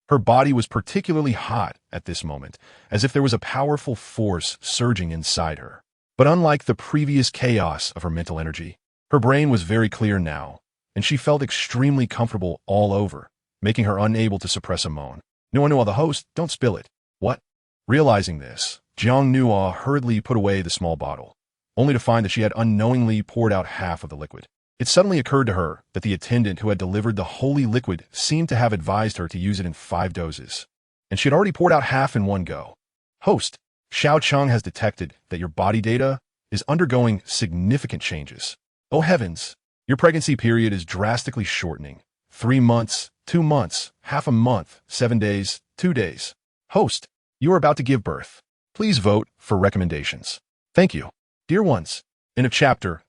Her body was particularly hot at this moment, as if there was a powerful force surging inside her. But unlike the previous chaos of her mental energy, her brain was very clear now, and she felt extremely comfortable all over, making her unable to suppress a moan. Nuo, the host, don't spill it. What? Realizing this, Jiang Nuo hurriedly put away the small bottle, only to find that she had unknowingly poured out half of the liquid. It suddenly occurred to her that the attendant who had delivered the holy liquid seemed to have advised her to use it in 5 doses, and she had already poured out half in one go. Host, Xiao Cheng has detected that your body data is undergoing significant changes. Oh heavens, your pregnancy period is drastically shortening. 3 months, 2 months, half a month, 7 days, 2 days. Host, you are about to give birth. Please vote for recommendations. Thank you. Dear ones, end of chapter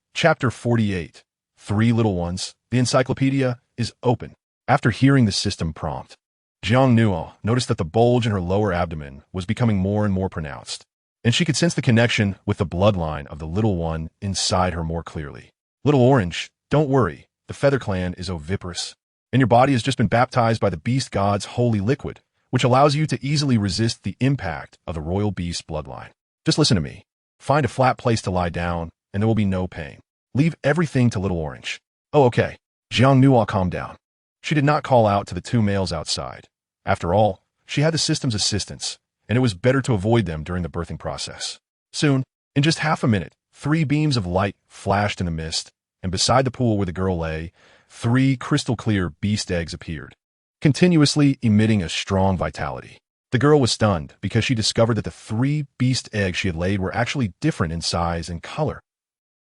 48. 3 little ones, the encyclopedia is open. After hearing the system prompt, Jiang Nuo noticed that the bulge in her lower abdomen was becoming more and more pronounced, and she could sense the connection with the bloodline of the little one inside her more clearly. Little Orange, don't worry, the Feather Clan is oviparous, and your body has just been baptized by the beast god's holy liquid, which allows you to easily resist the impact of the royal beast bloodline. Just listen to me. Find a flat place to lie down, and there will be no pain. Leave everything to Little Orange. Oh, okay. Jiang Nuo calmed down. She did not call out to the 2 males outside. After all, she had the system's assistance, and it was better to avoid them during the birthing process. Soon, in just half a minute, 3 beams of light flashed in the mist, and beside the pool where the girl lay, 3 crystal-clear beast eggs appeared, continuously emitting a strong vitality. The girl was stunned because she discovered that the 3 beast eggs she had laid were actually different in size and color.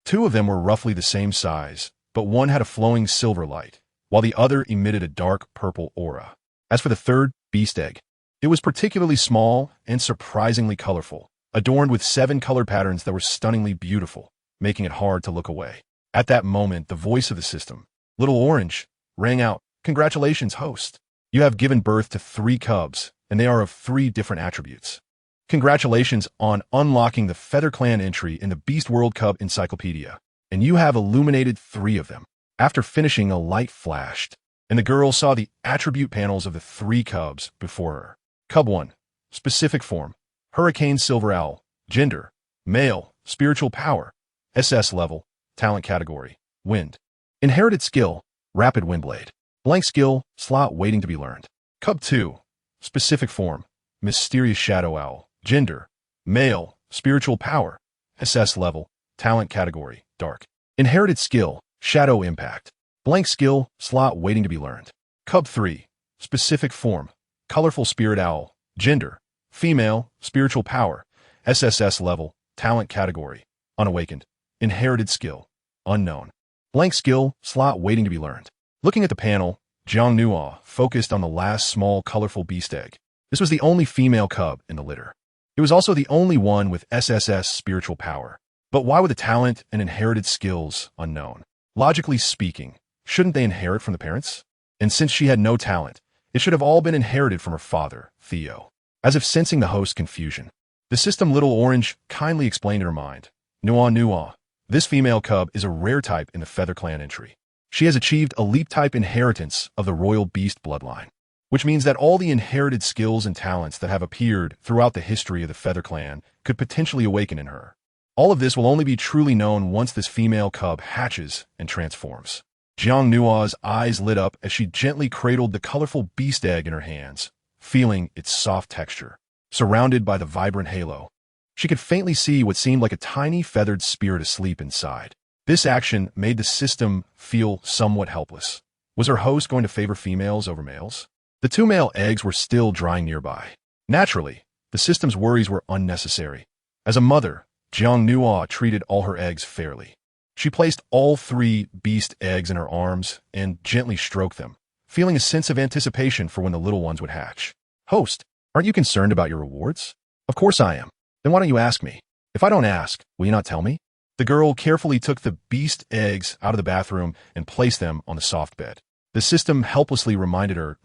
2 of them were roughly the same size, but one had a flowing silver light, while the other emitted a dark purple aura. As for the 3rd beast egg, it was particularly small and surprisingly colorful, adorned with 7 color patterns that were stunningly beautiful, making it hard to look away. At that moment, the voice of the system, Little Orange, rang out, "Congratulations, host. You have given birth to 3 cubs, and they are of 3 different attributes. Congratulations on unlocking the Feather Clan entry in the Beast World Cub Encyclopedia, and you have illuminated 3 of them." After finishing, a light flashed, and the girl saw the attribute panels of the 3 cubs before her. Cub 1, specific form, Hurricane Silver Owl, gender, male, spiritual power, SS level, talent category, wind. Inherited skill, rapid windblade. Blank skill, slot waiting to be learned. Cub 2, specific form, mysterious shadow owl, gender, male, spiritual power, SS level, talent category, dark. Inherited skill, shadow impact. Blank skill, slot waiting to be learned. Cub 3, specific form, colorful spirit owl, gender, female, spiritual power, SSS level, talent category, unawakened. Inherited skill, unknown. Blank skill, slot waiting to be learned. Looking at the panel, Jiang Nuo focused on the last small colorful beast egg. This was the only female cub in the litter. It was also the only one with SSS spiritual power. But why were the talent and inherited skills unknown? Logically speaking, shouldn't they inherit from the parents? And since she had no talent, it should have all been inherited from her father, Theo. As if sensing the host's confusion, the system Little Orange kindly explained in her mind, Nuo, this female cub is a rare type in the Feather Clan entry. She has achieved a leap-type inheritance of the royal beast bloodline, which means that all the inherited skills and talents that have appeared throughout the history of the Feather Clan could potentially awaken in her. All of this will only be truly known once this female cub hatches and transforms. Jiang Nua's eyes lit up as she gently cradled the colorful beast egg in her hands, feeling its soft texture. Surrounded by the vibrant halo, she could faintly see what seemed like a tiny feathered spirit asleep inside. This action made the system feel somewhat helpless. Was her host going to favor females over males? The two male eggs were still drying nearby. Naturally, the system's worries were unnecessary. As a mother, Jiang Nua treated all her eggs fairly. She placed all 3 beast eggs in her arms and gently stroked them, feeling a sense of anticipation for when the little ones would hatch. Host, aren't you concerned about your rewards? Of course I am. Then why don't you ask me? If I don't ask, will you not tell me? The girl carefully took the beast eggs out of the bathroom and placed them on the soft bed. The system helplessly reminded her,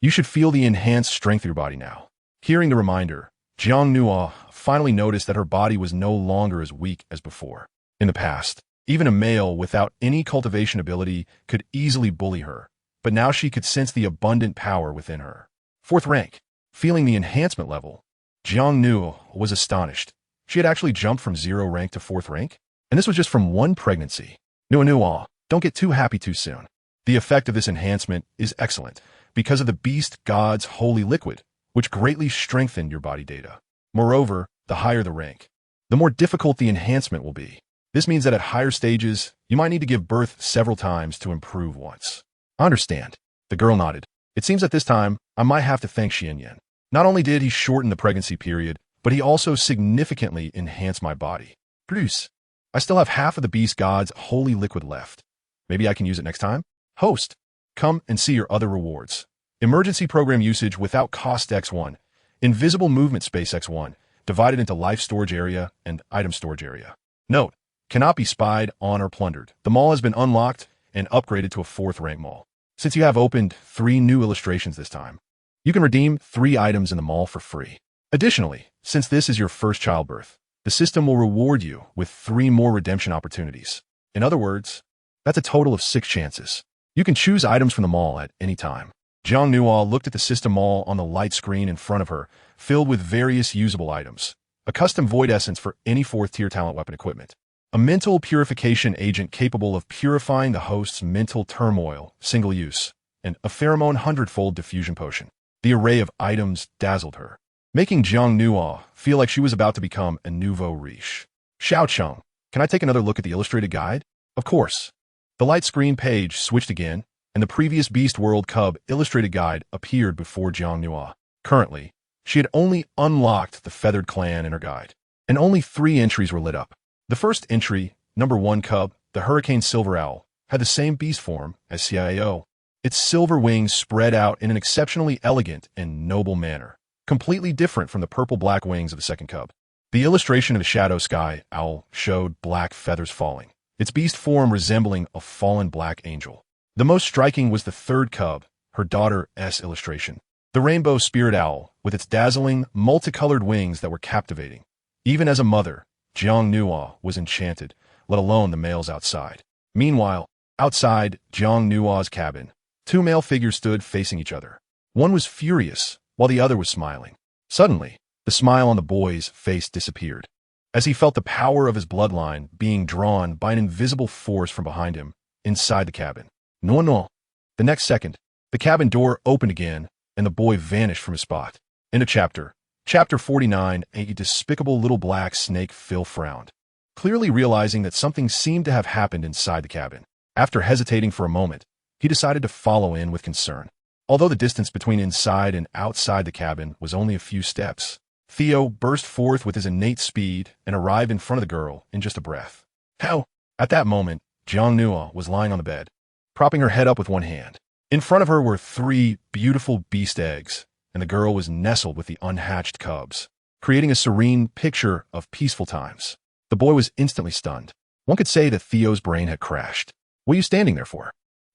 you should feel the enhanced strength of your body now. Hearing the reminder, Jiang Nua finally noticed that her body was no longer as weak as before. In the past, even a male without any cultivation ability could easily bully her, but now she could sense the abundant power within her. 4th rank. Feeling the enhancement level, Jiang Nua was astonished. She had actually jumped from 0 rank to 4th rank, and this was just from one pregnancy. Nua, don't get too happy too soon. The effect of this enhancement is excellent because of the beast god's holy liquid, which greatly strengthened your body data. Moreover, the higher the rank, the more difficult the enhancement will be. This means that at higher stages, you might need to give birth several times to improve once. I understand. The girl nodded. It seems at this time, I might have to thank Xianyan. Not only did he shorten the pregnancy period, but he also significantly enhanced my body. Plus, I still have half of the beast god's holy liquid left. Maybe I can use it next time? Host, come and see your other rewards. Emergency program usage without cost X1. Invisible movement space X1, divided into life storage area and item storage area. Note, cannot be spied on or plundered. The mall has been unlocked and upgraded to a 4th rank mall. Since you have opened 3 new illustrations this time, you can redeem 3 items in the mall for free. Additionally, since this is your first childbirth, the system will reward you with 3 more redemption opportunities. In other words, that's a total of 6 chances. You can choose items from the mall at any time. Jiang Nua looked at the system mall on the light screen in front of her, filled with various usable items. A custom void essence for any 4th tier talent weapon equipment. A mental purification agent capable of purifying the host's mental turmoil, single use, and a pheromone 100-fold diffusion potion. The array of items dazzled her, making Jiang Nua feel like she was about to become a nouveau riche. Xiao Cheng, can I take another look at the illustrated guide? Of course. The light screen page switched again, and the previous Beast World Cub illustrated guide appeared before Jiang Nua. Currently, she had only unlocked the Feathered Clan in her guide, and only 3 entries were lit up. The first entry, number 1 Cub, the Hurricane Silver Owl, had the same beast form as CIAO. Its silver wings spread out in an exceptionally elegant and noble manner, completely different from the purple-black wings of the 2nd Cub. The illustration of the Shadow Sky Owl showed black feathers falling, its beast form resembling a fallen black angel. The most striking was the 3rd Cub, her daughter S illustration. The Rainbow Spirit Owl, with its dazzling, multicolored wings that were captivating. Even as a mother, Jiang Nua was enchanted, let alone the males outside. Meanwhile, outside Jiang Nua's cabin, 2 male figures stood facing each other. One was furious, while the other was smiling. Suddenly, the smile on the boy's face disappeared, as he felt the power of his bloodline being drawn by an invisible force from behind him, inside the cabin. No. The next second, the cabin door opened again, and the boy vanished from his spot. End of chapter. Chapter 49, a despicable little black snake. Phil frowned, clearly realizing that something seemed to have happened inside the cabin. After hesitating for a moment, he decided to follow in with concern. Although the distance between inside and outside the cabin was only a few steps, Theo burst forth with his innate speed and arrived in front of the girl in just a breath. How? At that moment, Jiang Nua was lying on the bed, propping her head up with one hand. In front of her were 3 beautiful beast eggs, and the girl was nestled with the unhatched cubs, creating a serene picture of peaceful times. The boy was instantly stunned. One could say that Theo's brain had crashed. What are you standing there for?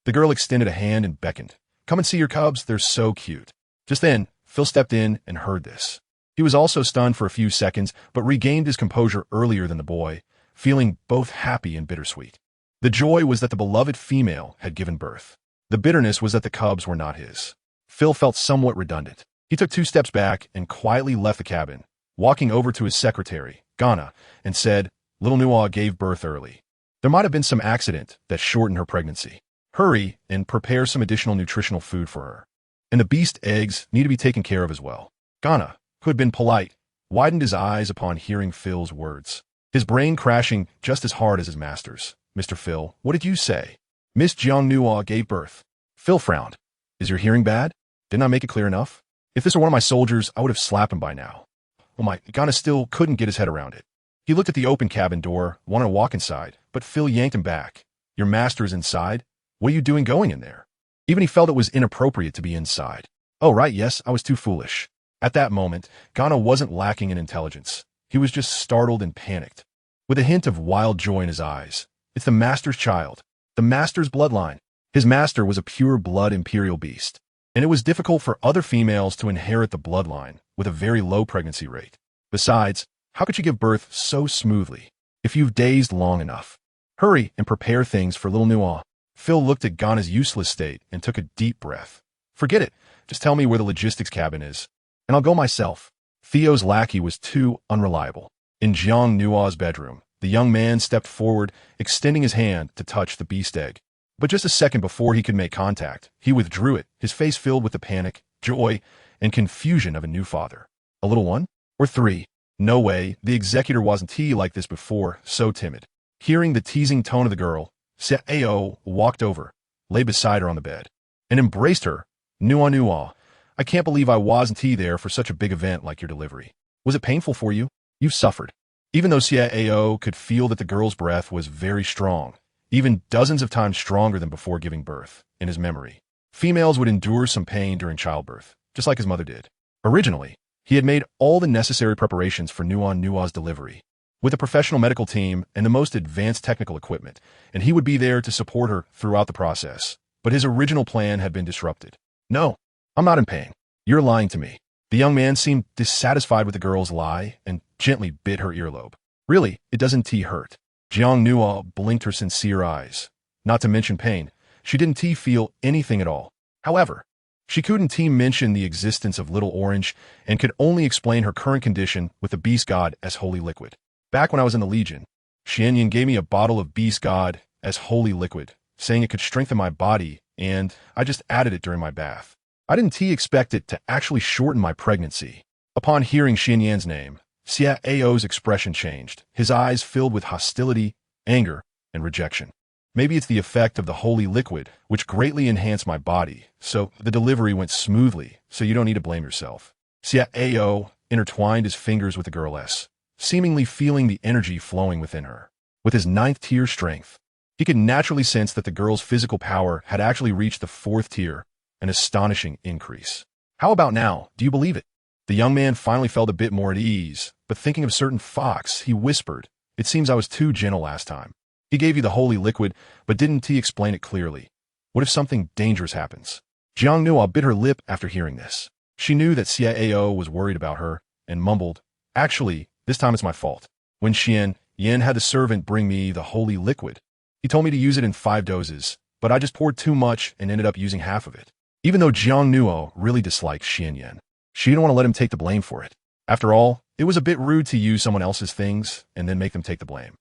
The girl extended a hand and beckoned. Come and see your cubs, they're so cute. Just then, Phil stepped in and heard this. He was also stunned for a few seconds, but regained his composure earlier than the boy, feeling both happy and bittersweet. The joy was that the beloved female had given birth. The bitterness was that the cubs were not his. Phil felt somewhat redundant. He took 2 steps back and quietly left the cabin, walking over to his secretary, Ghana, and said, Little Nua gave birth early. There might have been some accident that shortened her pregnancy. Hurry and prepare some additional nutritional food for her. And the beast eggs need to be taken care of as well. Ghana, who had been polite, widened his eyes upon hearing Phil's words, his brain crashing just as hard as his master's. Mr. Phil, what did you say? Miss Jiangnua gave birth. Phil frowned. Is your hearing bad? Didn't I make it clear enough? If this were one of my soldiers, I would have slapped him by now. Oh my, Ghana still couldn't get his head around it. He looked at the open cabin door, wanted to walk inside, but Phil yanked him back. Your master is inside? What are you doing going in there? Even he felt it was inappropriate to be inside. Oh right, yes, I was too foolish. At that moment, Ghana wasn't lacking in intelligence. He was just startled and panicked. With a hint of wild joy in his eyes. It's the master's child. The master's bloodline. His master was a pure-blood imperial beast. And it was difficult for other females to inherit the bloodline with a very low pregnancy rate. Besides, how could you give birth so smoothly if you've dazed long enough? Hurry and prepare things for little Nua. Phil looked at Ghana's useless state and took a deep breath. Forget it. Just tell me where the logistics cabin is, and I'll go myself. Theo's lackey was too unreliable. In Jiang Nua's bedroom, the young man stepped forward, extending his hand to touch the beast egg. But just a second before he could make contact, he withdrew it, his face filled with the panic, joy, and confusion of a new father. A little one? Or three? No way, the executor wasn't like this before, so timid. Hearing the teasing tone of the girl, Ao walked over, lay beside her on the bed, and embraced her. Nua, I can't believe I wasn't there for such a big event like your delivery. Was it painful for you? You've suffered. Even though Ao could feel that the girl's breath was very strong, even dozens of times stronger than before giving birth, in his memory. Females would endure some pain during childbirth, just like his mother did. Originally, he had made all the necessary preparations for Nua's delivery, with a professional medical team and the most advanced technical equipment, and he would be there to support her throughout the process. But his original plan had been disrupted. No, I'm not in pain. You're lying to me. The young man seemed dissatisfied with the girl's lie and gently bit her earlobe. Really, it doesn't hurt. Jiang Nua blinked her sincere eyes. Not to mention pain, she didn't feel anything at all. However, she couldn't mention the existence of Little Orange and could only explain her current condition with the beast god as holy liquid. Back when I was in the Legion, Xianyan gave me a bottle of beast god as holy liquid, saying it could strengthen my body, and I just added it during my bath. I didn't expect it to actually shorten my pregnancy. Upon hearing Xianyan's name, Ao's expression changed, his eyes filled with hostility, anger, and rejection. Maybe it's the effect of the holy liquid, which greatly enhanced my body, so the delivery went smoothly, so you don't need to blame yourself. Ao intertwined his fingers with the girl's, seemingly feeling the energy flowing within her. With his 9th tier strength, he could naturally sense that the girl's physical power had actually reached the 4th tier, an astonishing increase. How about now? Do you believe it? The young man finally felt a bit more at ease, but thinking of certain fox, he whispered, "It seems I was too gentle last time. He gave you the holy liquid, but didn't explain it clearly. What if something dangerous happens?" Jiang Nua bit her lip after hearing this. She knew that Ao was worried about her, and mumbled, "Actually, this time it's my fault. When Yen had the servant bring me the holy liquid, he told me to use it in 5 doses, but I just poured too much and ended up using half of it." Even though Jiang Nua really disliked Xianyan, she didn't want to let him take the blame for it. After all, it was a bit rude to use someone else's things and then make them take the blame.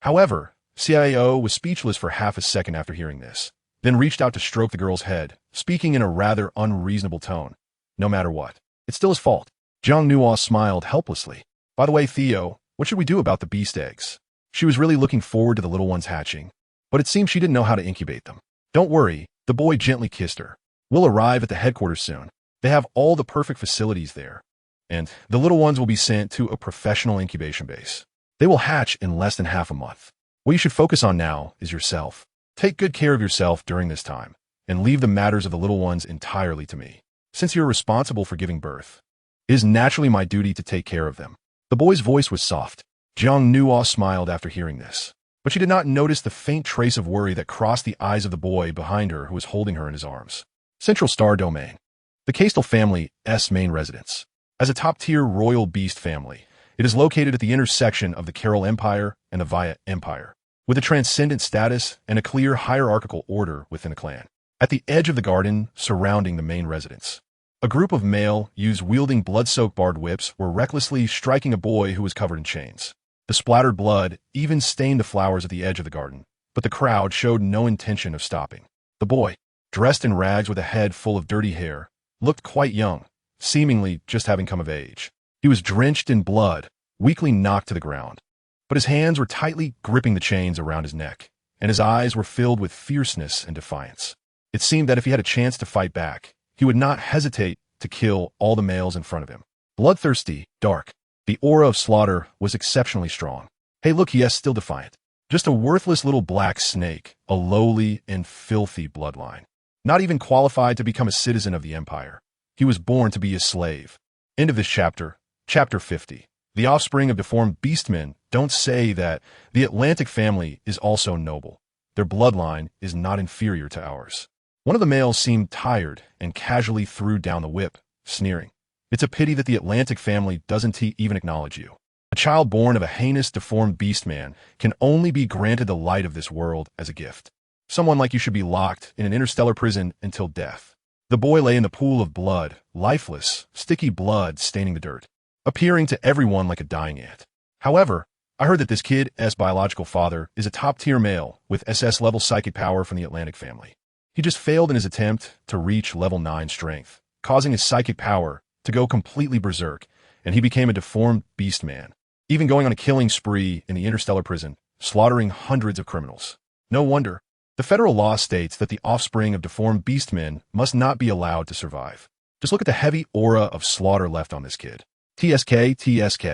However, Ao was speechless for half a second after hearing this, then reached out to stroke the girl's head, speaking in a rather unreasonable tone. No matter what, it's still his fault. Jiang Nua smiled helplessly. By the way, Theo, what should we do about the beast eggs? She was really looking forward to the little ones hatching, but it seemed she didn't know how to incubate them. Don't worry, the boy gently kissed her. We'll arrive at the headquarters soon. They have all the perfect facilities there, and the little ones will be sent to a professional incubation base. They will hatch in less than half a month. What you should focus on now is yourself. Take good care of yourself during this time, and leave the matters of the little ones entirely to me. Since you're responsible for giving birth, it is naturally my duty to take care of them. The boy's voice was soft. Jiang Nua smiled after hearing this, but she did not notice the faint trace of worry that crossed the eyes of the boy behind her who was holding her in his arms. Central Star Domain. The Castel family's main residence. As a top-tier royal beast family, it is located at the intersection of the Carol Empire and the Via Empire, with a transcendent status and a clear hierarchical order within the clan. At the edge of the garden surrounding the main residence, a group of male youths wielding blood-soaked barbed whips were recklessly striking a boy who was covered in chains. The splattered blood even stained the flowers at the edge of the garden, but the crowd showed no intention of stopping. The boy, dressed in rags with a head full of dirty hair, looked quite young, seemingly just having come of age. He was drenched in blood, weakly knocked to the ground, but his hands were tightly gripping the chains around his neck, and his eyes were filled with fierceness and defiance. It seemed that if he had a chance to fight back, he would not hesitate to kill all the males in front of him. Bloodthirsty, dark, the aura of slaughter was exceptionally strong. Hey look, he is still defiant. Just a worthless little black snake, a lowly and filthy bloodline. Not even qualified to become a citizen of the Empire. He was born to be a slave. End of this chapter. Chapter 50. The offspring of deformed beastmen don't say that the Atlantic family is also noble. Their bloodline is not inferior to ours. One of the males seemed tired and casually threw down the whip, sneering. It's a pity that the Atlantic family doesn't even acknowledge you. A child born of a heinous, deformed beastman can only be granted the light of this world as a gift. Someone like you should be locked in an interstellar prison until death. The boy lay in the pool of blood, lifeless, sticky blood staining the dirt, appearing to everyone like a dying ant. However, I heard that this kid's biological father is a top-tier male with SS-level psychic power from the Atlantic family. He just failed in his attempt to reach level 9 strength, causing his psychic power to go completely berserk, and he became a deformed beast man, even going on a killing spree in the interstellar prison, slaughtering hundreds of criminals. No wonder. The federal law states that the offspring of deformed beastmen must not be allowed to survive. Just look at the heavy aura of slaughter left on this kid. TSK, TSK.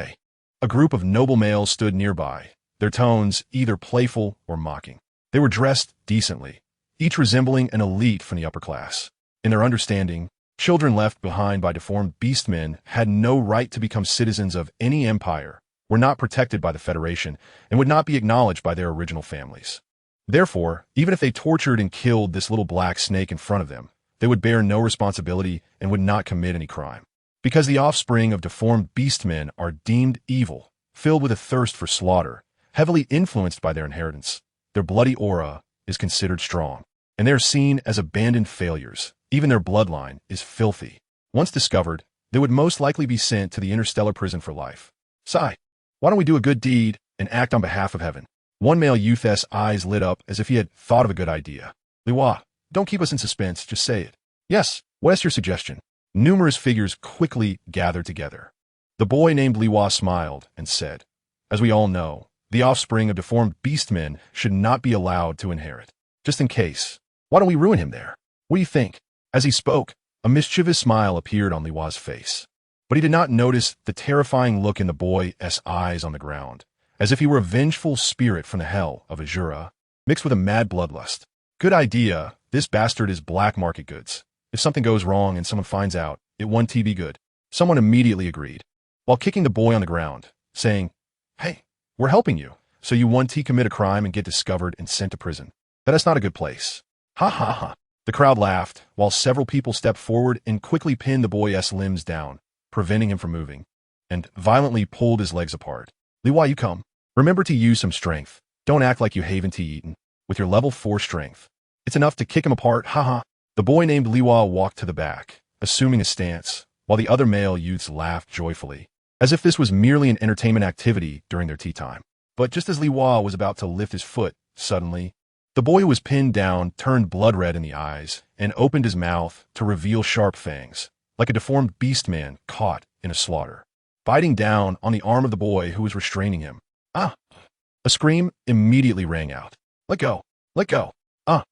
A group of noble males stood nearby, their tones either playful or mocking. They were dressed decently, each resembling an elite from the upper class. In their understanding, children left behind by deformed beastmen had no right to become citizens of any empire, were not protected by the Federation, and would not be acknowledged by their original families. Therefore, even if they tortured and killed this little black snake in front of them, they would bear no responsibility and would not commit any crime. Because the offspring of deformed beastmen are deemed evil, filled with a thirst for slaughter, heavily influenced by their inheritance, their bloody aura is considered strong, and they are seen as abandoned failures. Even their bloodline is filthy. Once discovered, they would most likely be sent to the interstellar prison for life. Sigh. Why don't we do a good deed and act on behalf of heaven? One male youth's eyes lit up as if he had thought of a good idea. Liwa, don't keep us in suspense, just say it. Yes, what's your suggestion? Numerous figures quickly gathered together. The boy named Liwa smiled and said, as we all know, the offspring of deformed beastmen should not be allowed to inherit. Just in case, why don't we ruin him there? What do you think? As he spoke, a mischievous smile appeared on Liwa's face. But he did not notice the terrifying look in the boy's eyes on the ground, as if he were a vengeful spirit from the hell of Azura, mixed with a mad bloodlust. Good idea, this bastard is black market goods. If something goes wrong and someone finds out, it won't be good. Someone immediately agreed, while kicking the boy on the ground, saying, hey, we're helping you, so you won't commit a crime and get discovered and sent to prison. That is not a good place. Ha ha ha. The crowd laughed, while several people stepped forward and quickly pinned the boy's limbs down, preventing him from moving, and violently pulled his legs apart. Liwa, you come. Remember to use some strength. Don't act like you haven't eaten. With your level 4 strength, it's enough to kick him apart, haha. The boy named Liwa walked to the back, assuming a stance, while the other male youths laughed joyfully, as if this was merely an entertainment activity during their tea time. But just as Liwa was about to lift his foot, suddenly, the boy who was pinned down turned blood red in the eyes and opened his mouth to reveal sharp fangs, like a deformed beastman caught in a slaughter, biting down on the arm of the boy who was restraining him. Ah! A scream immediately rang out. Let go! Let go! Ah!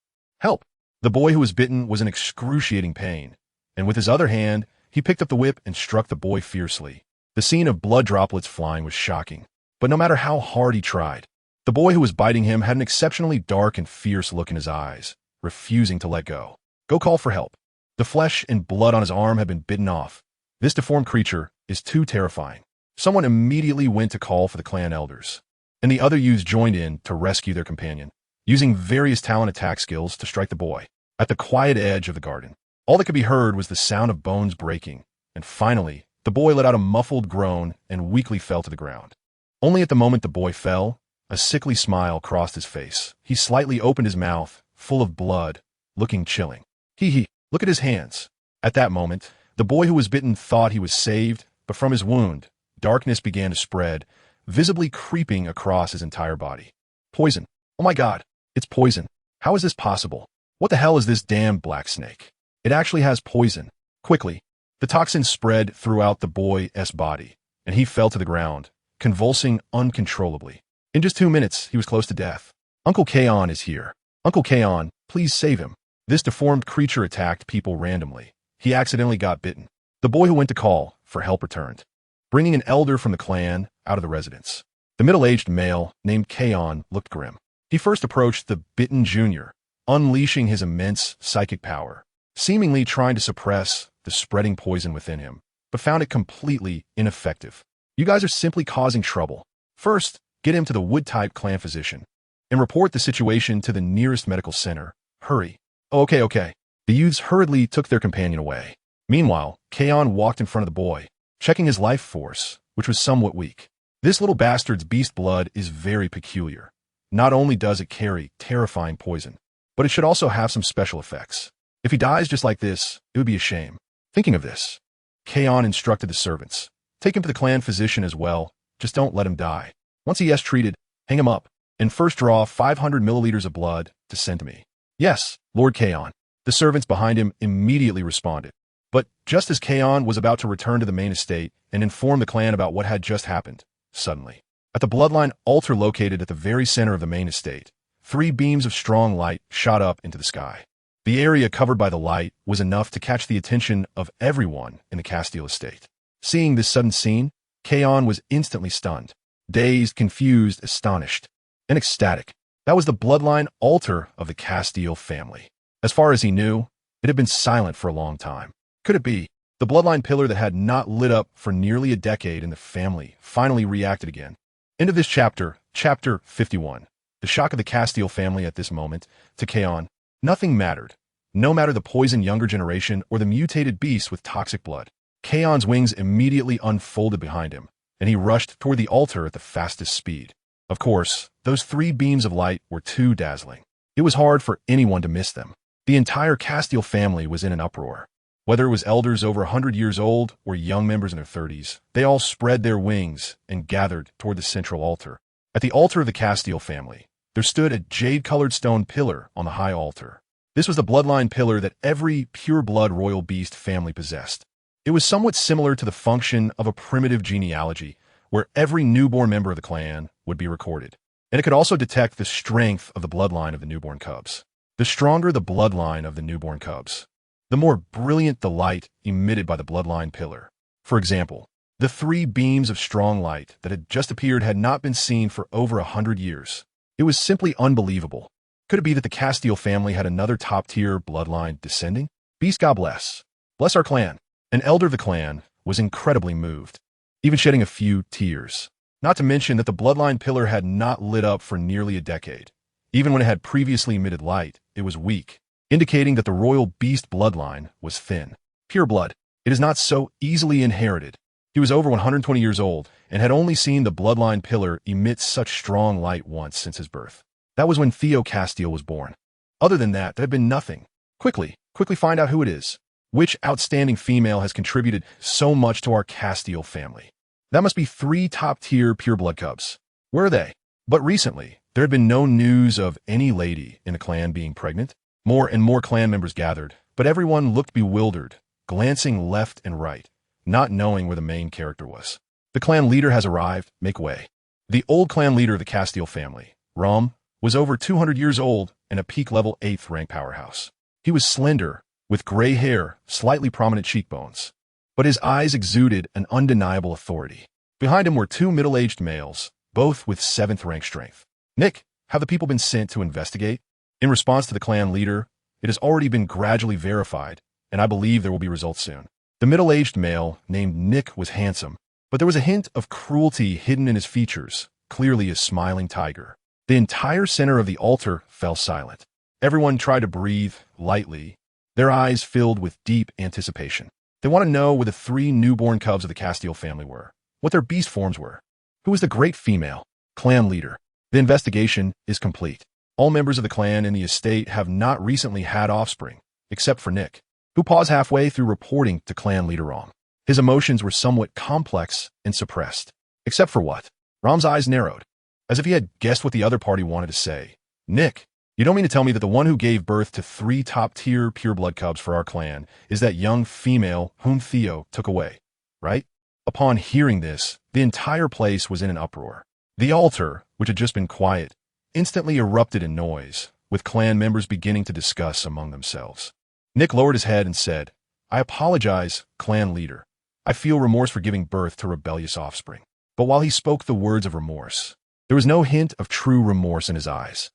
Help! The boy who was bitten was in excruciating pain, and with his other hand, he picked up the whip and struck the boy fiercely. The scene of blood droplets flying was shocking, but no matter how hard he tried, the boy who was biting him had an exceptionally dark and fierce look in his eyes, refusing to let go. Go call for help. The flesh and blood on his arm had been bitten off. This deformed creature is too terrifying. Someone immediately went to call for the clan elders, and the other youths joined in to rescue their companion, using various talent attack skills to strike the boy. At the quiet edge of the garden, all that could be heard was the sound of bones breaking, and finally, the boy let out a muffled groan and weakly fell to the ground. Only at the moment the boy fell, a sickly smile crossed his face. He slightly opened his mouth, full of blood, looking chilling. Hee, look at his hands. At that moment, the boy who was bitten thought he was saved, but from his wound, darkness began to spread, visibly creeping across his entire body. Poison. Oh my god, it's poison. How is this possible? What the hell is this damn black snake? It actually has poison. Quickly, the toxin spread throughout the boy's body, and he fell to the ground, convulsing uncontrollably. In just 2 minutes, he was close to death. Uncle Kaon is here. Uncle Kaon, please save him. This deformed creature attacked people randomly. He accidentally got bitten. The boy who went to call for help returned, bringing an elder from the clan out of the residence. The middle-aged male, named Kaon, looked grim. He first approached the bitten junior, unleashing his immense psychic power, seemingly trying to suppress the spreading poison within him, but found it completely ineffective. You guys are simply causing trouble. First, get him to the wood-type clan physician, and report the situation to the nearest medical center. Hurry. Oh, okay. The youths hurriedly took their companion away. Meanwhile, Kaon walked in front of the boy, checking his life force, which was somewhat weak. This little bastard's beast blood is very peculiar. Not only does it carry terrifying poison, but it should also have some special effects. If he dies just like this, it would be a shame. Thinking of this, Kaon instructed the servants, take him to the clan physician as well, just don't let him die. Once he is treated, hang him up, and first draw 500 milliliters of blood to send to me. Yes, Lord Kaon. The servants behind him immediately responded. But just as Kaon was about to return to the main estate and inform the clan about what had just happened, suddenly, at the bloodline altar located at the very center of the main estate, 3 beams of strong light shot up into the sky. The area covered by the light was enough to catch the attention of everyone in the Castile estate. Seeing this sudden scene, Kaon was instantly stunned, dazed, confused, astonished, and ecstatic. That was the bloodline altar of the Castile family. As far as he knew, it had been silent for a long time. Could it be? The bloodline pillar that had not lit up for nearly a decade in the family finally reacted again. End of this chapter, chapter 51. The shock of the Castile family at this moment. To Kaon, nothing mattered. No matter the poisoned younger generation or the mutated beast with toxic blood. Kaon's wings immediately unfolded behind him, and he rushed toward the altar at the fastest speed. Of course, those 3 beams of light were too dazzling. It was hard for anyone to miss them. The entire Castile family was in an uproar. Whether it was elders over 100 years old or young members in their 30s, they all spread their wings and gathered toward the central altar. At the altar of the Castile family, there stood a jade-colored stone pillar on the high altar. This was the bloodline pillar that every pure-blood royal beast family possessed. It was somewhat similar to the function of a primitive genealogy, where every newborn member of the clan would be recorded. And it could also detect the strength of the bloodline of the newborn cubs. The stronger the bloodline of the newborn cubs, the more brilliant the light emitted by the bloodline pillar. For example, the 3 beams of strong light that had just appeared had not been seen for over 100 years. It was simply unbelievable. Could it be that the Castile family had another top-tier bloodline descending? Beast God bless. Bless our clan. An elder of the clan was incredibly moved, even shedding a few tears. Not to mention that the bloodline pillar had not lit up for nearly a decade. Even when it had previously emitted light, it was weak, indicating that the royal beast bloodline was thin. Pure blood. It is not so easily inherited. He was over 120 years old and had only seen the bloodline pillar emit such strong light once since his birth. That was when Theo Castile was born. Other than that, there had been nothing. Quickly find out who it is. Which outstanding female has contributed so much to our Castile family? That must be 3 top-tier pure-blood cubs. Where are they? But recently, there had been no news of any lady in the clan being pregnant. More and more clan members gathered, but everyone looked bewildered, glancing left and right, not knowing where the main character was. The clan leader has arrived. Make way. The old clan leader of the Castile family, Rom, was over 200 years old and a peak-level 8th rank powerhouse. He was slender, with gray hair, slightly prominent cheekbones, but his eyes exuded an undeniable authority. Behind him were 2 middle-aged males, both with 7th rank strength. Nick, have the people been sent to investigate? In response to the clan leader, it has already been gradually verified, and I believe there will be results soon. The middle-aged male, named Nick, was handsome, but there was a hint of cruelty hidden in his features, clearly a smiling tiger. The entire center of the altar fell silent. Everyone tried to breathe lightly, their eyes filled with deep anticipation. They want to know where the 3 newborn cubs of the Castile family were, what their beast forms were. Who was the great female? Clan leader. The investigation is complete. All members of the clan and the estate have not recently had offspring, except for Nick, who paused halfway through reporting to clan leader Rom. His emotions were somewhat complex and suppressed. Except for what? Rom's eyes narrowed, as if he had guessed what the other party wanted to say. Nick, you don't mean to tell me that the one who gave birth to 3 top-tier pureblood cubs for our clan is that young female whom Theo took away, right? Upon hearing this, the entire place was in an uproar. The altar, which had just been quiet, instantly erupted in noise, with clan members beginning to discuss among themselves. Nick lowered his head and said, I apologize, clan leader. I feel remorse for giving birth to rebellious offspring. But while he spoke the words of remorse, there was no hint of true remorse in his eyes.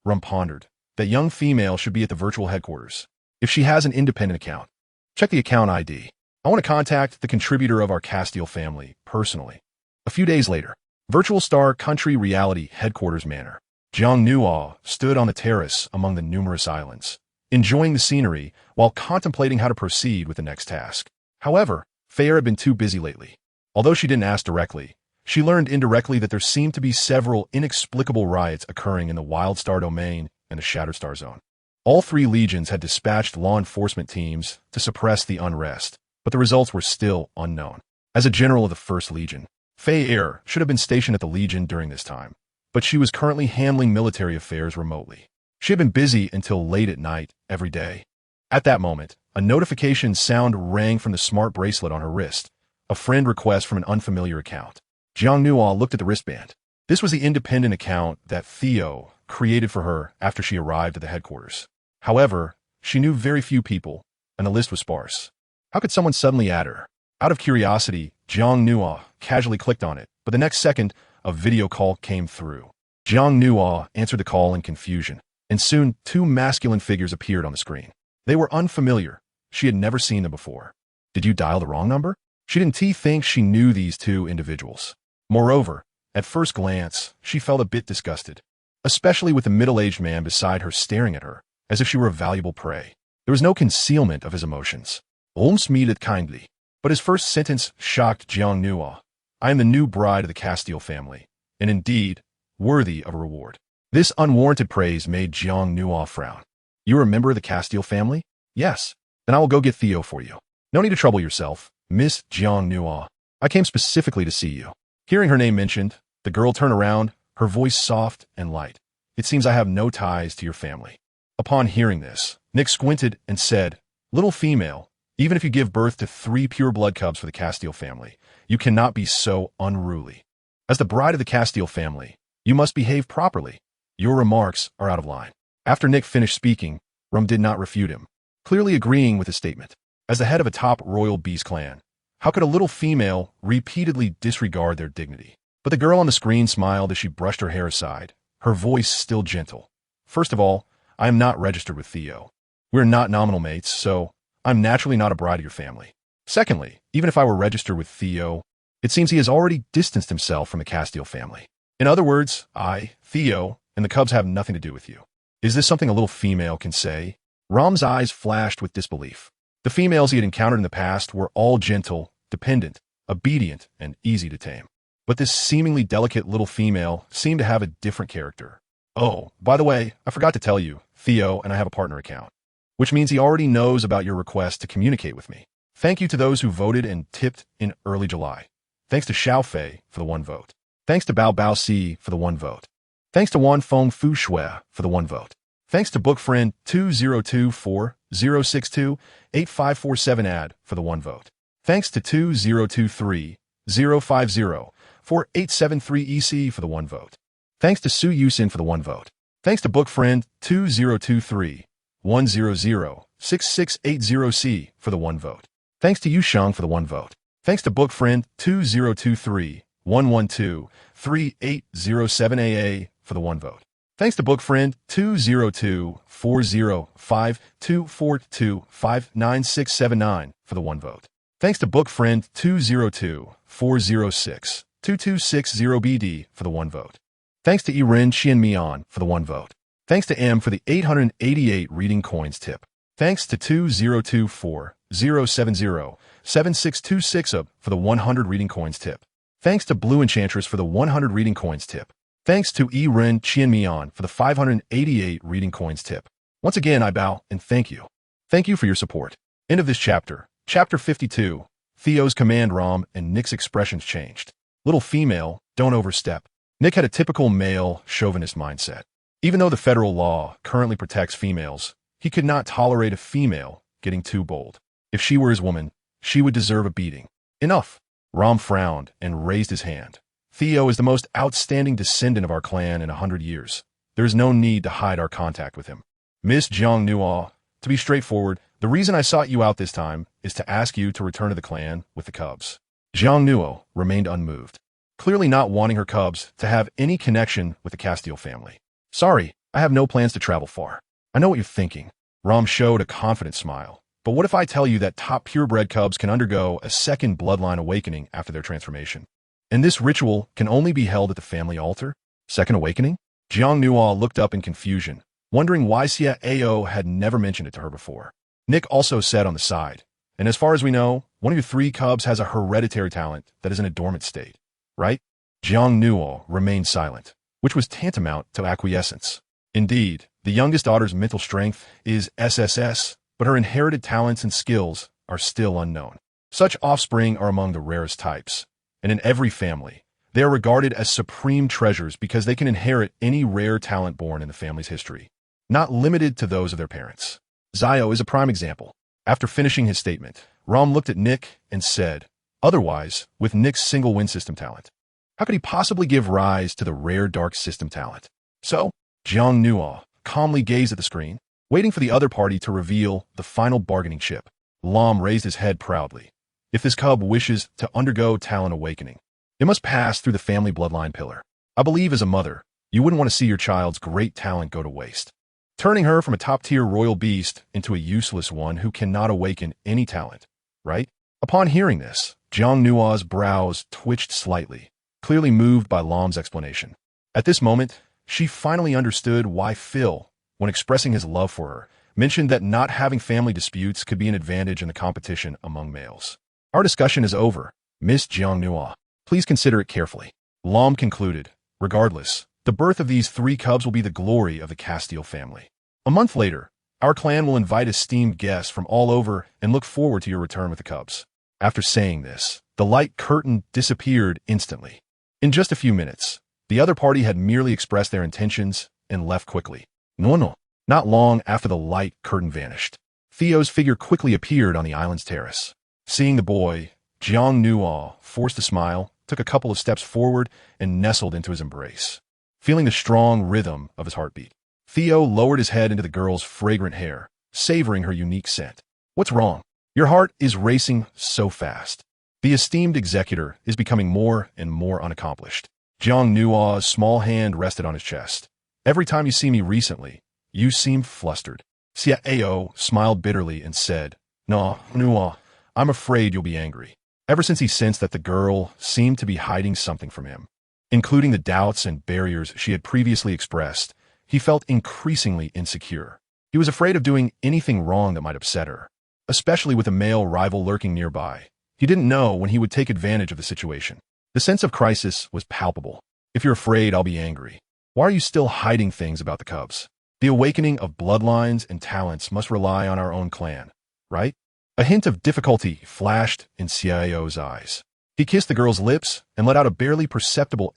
Rum pondered. That young female should be at the virtual headquarters. If she has an independent account, check the account ID. I want to contact the contributor of our Castile family, personally. A few days later, Virtual Star Country Reality Headquarters Manor. Jiang Nuo stood on the terrace among the numerous islands, enjoying the scenery while contemplating how to proceed with the next task. However, Fair had been too busy lately. Although she didn't ask directly, she learned indirectly that there seemed to be several inexplicable riots occurring in the Wild Star Domain and the Shatterstar Zone. All 3 legions had dispatched law enforcement teams to suppress the unrest, but the results were still unknown. As a general of the 1st Legion, Fei Er should have been stationed at the Legion during this time, but she was currently handling military affairs remotely. She had been busy until late at night every day. At that moment, a notification sound rang from the smart bracelet on her wrist, a friend request from an unfamiliar account. Jiang Nuo looked at the wristband. This was the independent account that Theo created for her after she arrived at the headquarters. However, she knew very few people, and the list was sparse. How could someone suddenly add her? Out of curiosity, Jiang Nuo casually clicked on it, but the next second, a video call came through. Jiang Nuo answered the call in confusion, and soon 2 masculine figures appeared on the screen. They were unfamiliar. She had never seen them before. Did you dial the wrong number? She didn't think she knew these 2 individuals. Moreover, at first glance, she felt a bit disgusted, especially with the middle-aged man beside her staring at her, as if she were a valuable prey. There was no concealment of his emotions. Smiled kindly. But his first sentence shocked Jiang Nuo. I am the new bride of the Castile family, and indeed, worthy of a reward. This unwarranted praise made Jiang Nuo frown. You are a member of the Castile family? Yes. Then I will go get Theo for you. No need to trouble yourself, Miss Jiang Nuo. I came specifically to see you. Hearing her name mentioned, the girl turned around, her voice soft and light. It seems I have no ties to your family. Upon hearing this, Nick squinted and said, Little female, even if you give birth to 3 pure-blood cubs for the Castile family, you cannot be so unruly. As the bride of the Castile family, you must behave properly. Your remarks are out of line. After Nick finished speaking, Rum did not refute him, clearly agreeing with his statement. As the head of a top royal beast clan, how could a little female repeatedly disregard their dignity? But the girl on the screen smiled as she brushed her hair aside, her voice still gentle. First of all, I am not registered with Theo. We're not nominal mates, so I'm naturally not a bride of your family. Secondly, even if I were registered with Theo, it seems he has already distanced himself from the Castile family. In other words, I, Theo, and the cubs have nothing to do with you. Is this something a little female can say? Rom's eyes flashed with disbelief. The females he had encountered in the past were all gentle, dependent, obedient, and easy to tame. But this seemingly delicate little female seemed to have a different character. Oh, by the way, I forgot to tell you, Theo and I have a partner account, which means he already knows about your request to communicate with me. Thank you to those who voted and tipped in early July. Thanks to Xiao Fei for the 1 vote. Thanks to Bao Bao Si for the 1 vote. Thanks to Wan Feng Fu Shui for the 1 vote. Thanks to bookfriend 2024-062-8547 ad for the 1 vote. Thanks to 2023-050-4873 EC for the 1 vote. Thanks to Su Yusin for the 1 vote. Thanks to bookfriend 2023-100-6680C for the 1 vote. Thanks to Yusheng for the 1 vote. Thanks to bookfriend 2023-112-3807AA for the 1 vote. Thanks to bookfriend 202-405-242-59679 for the 1 vote. Thanks to bookfriend 202-406-2260BD for the 1 vote. Thanks to Irin Xianmian for the 1 vote. Thanks to M for the 888 reading coins tip. Thanks to 2024-070-7626 for the 100 reading coins tip. Thanks to Blue Enchantress for the 100 reading coins tip. Thanks to Irin Qianmian for the 588 reading coins tip. Once again, I bow and thank you. Thank you for your support. End of this chapter. Chapter 52. Theo's command Rom and Nick's expressions changed. Little female, Don't overstep. Nick had a typical male chauvinist mindset. Even though the federal law currently protects females, he could not tolerate a female getting too bold. If she were his woman, she would deserve a beating. Enough. Rom frowned and raised his hand. Theo is the most outstanding descendant of our clan in 100 years. There is no need to hide our contact with him. Miss Jiang Nuo, to be straightforward, the reason I sought you out this time is to ask you to return to the clan with the cubs. Jiang Nuo remained unmoved, clearly not wanting her cubs to have any connection with the Castile family. Sorry, I have no plans to travel far. I know what you're thinking. Rom showed a confident smile. But what if I tell you that top purebred cubs can undergo a second bloodline awakening after their transformation? And this ritual can only be held at the family altar? Second awakening? Jiang Nuo looked up in confusion, wondering why Xia Ao had never mentioned it to her before. Nick also said on the side, and as far as we know, one of your 3 cubs has a hereditary talent that is in a dormant state, right? Jiang Nuo remained silent, which was tantamount to acquiescence. Indeed, the youngest daughter's mental strength is SSS, but her inherited talents and skills are still unknown. Such offspring are among the rarest types, and in every family, they are regarded as supreme treasures because they can inherit any rare talent born in the family's history, not limited to those of their parents. Zio is a prime example. After finishing his statement, Rom looked at Nick and said, otherwise, with Nick's single wind system talent, how could he possibly give rise to the rare dark system talent? So, Jiang Nuo calmly gazed at the screen, waiting for the other party to reveal the final bargaining chip. Lam raised his head proudly. If this cub wishes to undergo talent awakening, it must pass through the family bloodline pillar. I believe as a mother, you wouldn't want to see your child's great talent go to waste, turning her from a top-tier royal beast into a useless one who cannot awaken any talent, right? Upon hearing this, Jiang Nuo's brows twitched slightly, clearly moved by Lam's explanation. At this moment, she finally understood why Phil, when expressing his love for her, mentioned that not having family disputes could be an advantage in the competition among males. Our discussion is over, Miss Jiang Nuo. Please consider it carefully. Lam concluded. Regardless, the birth of these 3 cubs will be the glory of the Castile family. A month later, our clan will invite esteemed guests from all over and look forward to your return with the cubs. After saying this, the light curtain disappeared instantly. In just a few minutes, the other party had merely expressed their intentions and left quickly. No. Not long after the light curtain vanished, Theo's figure quickly appeared on the island's terrace. Seeing the boy, Jiang Nuo forced a smile, took a couple of steps forward, and nestled into his embrace. Feeling the strong rhythm of his heartbeat, Theo lowered his head into the girl's fragrant hair, savoring her unique scent. What's wrong? Your heart is racing so fast. The esteemed executor is becoming more and more unaccomplished. Jiang Nuo's small hand rested on his chest. Every time you see me recently, you seem flustered. Xia Ao smiled bitterly and said, No, Nuo, I'm afraid you'll be angry. Ever since he sensed that the girl seemed to be hiding something from him, including the doubts and barriers she had previously expressed, he felt increasingly insecure. He was afraid of doing anything wrong that might upset her, especially with a male rival lurking nearby. He didn't know when he would take advantage of the situation. The sense of crisis was palpable. If you're afraid, I'll be angry. Why are you still hiding things about the cubs? The awakening of bloodlines and talents must rely on our own clan, right? A hint of difficulty flashed in Xiao's eyes. He kissed the girl's lips and let out a barely perceptible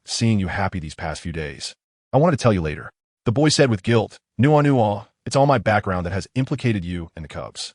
seeing you happy these past few days. I wanted to tell you later. The boy said with guilt, Nuo, it's all my background that has implicated you and the cubs.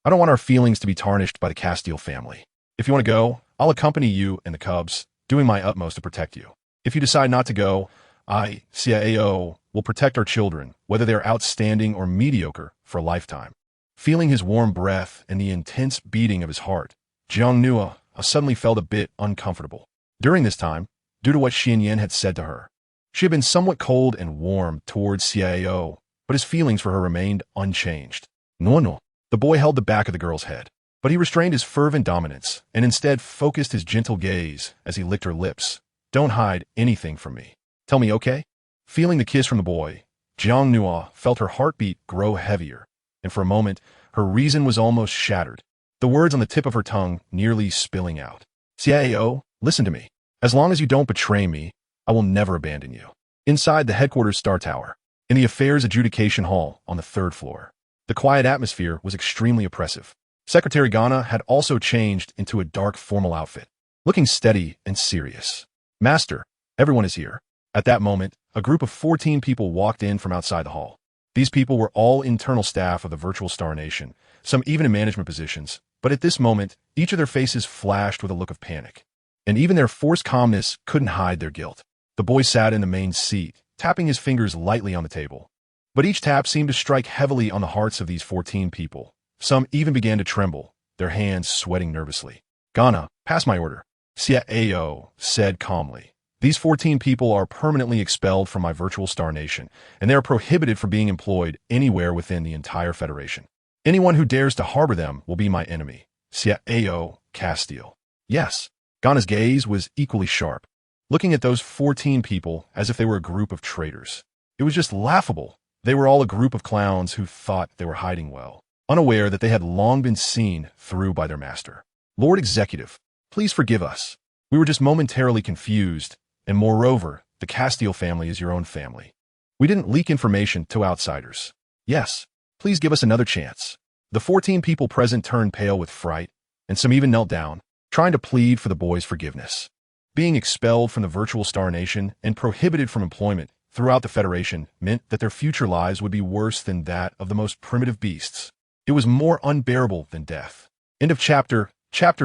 I don't want our feelings to be tarnished by the Castile family. If you want to go, I'll accompany you and the cubs, doing my utmost to protect you. If you decide not to go, I, Xiao, will protect our children, whether they're outstanding or mediocre, for a lifetime. Feeling his warm breath and the intense beating of his heart, Jiang Nuo suddenly felt a bit uncomfortable. During this time, due to what Xianyan had said to her, she had been somewhat cold and warm towards Xiao, but his feelings for her remained unchanged. No. The boy held the back of the girl's head, but he restrained his fervent dominance and instead focused his gentle gaze as he licked her lips. Don't hide anything from me. Tell me, okay? Feeling the kiss from the boy, Jiang Nuo felt her heartbeat grow heavier, and for a moment, her reason was almost shattered, the words on the tip of her tongue nearly spilling out. Xiao, listen to me. As long as you don't betray me, I will never abandon you. Inside the headquarters Star Tower, in the Affairs Adjudication Hall on the 3rd floor, the quiet atmosphere was extremely oppressive. Secretary Ghana had also changed into a dark formal outfit, looking steady and serious. Master, everyone is here. At that moment, a group of 14 people walked in from outside the hall. These people were all internal staff of the virtual Star Nation, some even in management positions, but at this moment, each of their faces flashed with a look of panic. And even their forced calmness couldn't hide their guilt. The boy sat in the main seat, tapping his fingers lightly on the table. But each tap seemed to strike heavily on the hearts of these 14 people. Some even began to tremble, their hands sweating nervously. Ghana, pass my order. Siao said calmly. These 14 people are permanently expelled from my virtual Star Nation, and they are prohibited from being employed anywhere within the entire Federation. Anyone who dares to harbor them will be my enemy. Siao Castile. Yes. Ghana's gaze was equally sharp, looking at those 14 people as if they were a group of traitors. It was just laughable. They were all a group of clowns who thought they were hiding well, unaware that they had long been seen through by their master. Lord Executive, please forgive us. We were just momentarily confused, and moreover, the Castile family is your own family. We didn't leak information to outsiders. Yes, please give us another chance. The 14 people present turned pale with fright, and some even knelt down, trying to plead for the boy's forgiveness. Being expelled from the virtual Star Nation and prohibited from employment throughout the Federation meant that their future lives would be worse than that of the most primitive beasts. It was more unbearable than death. End of chapter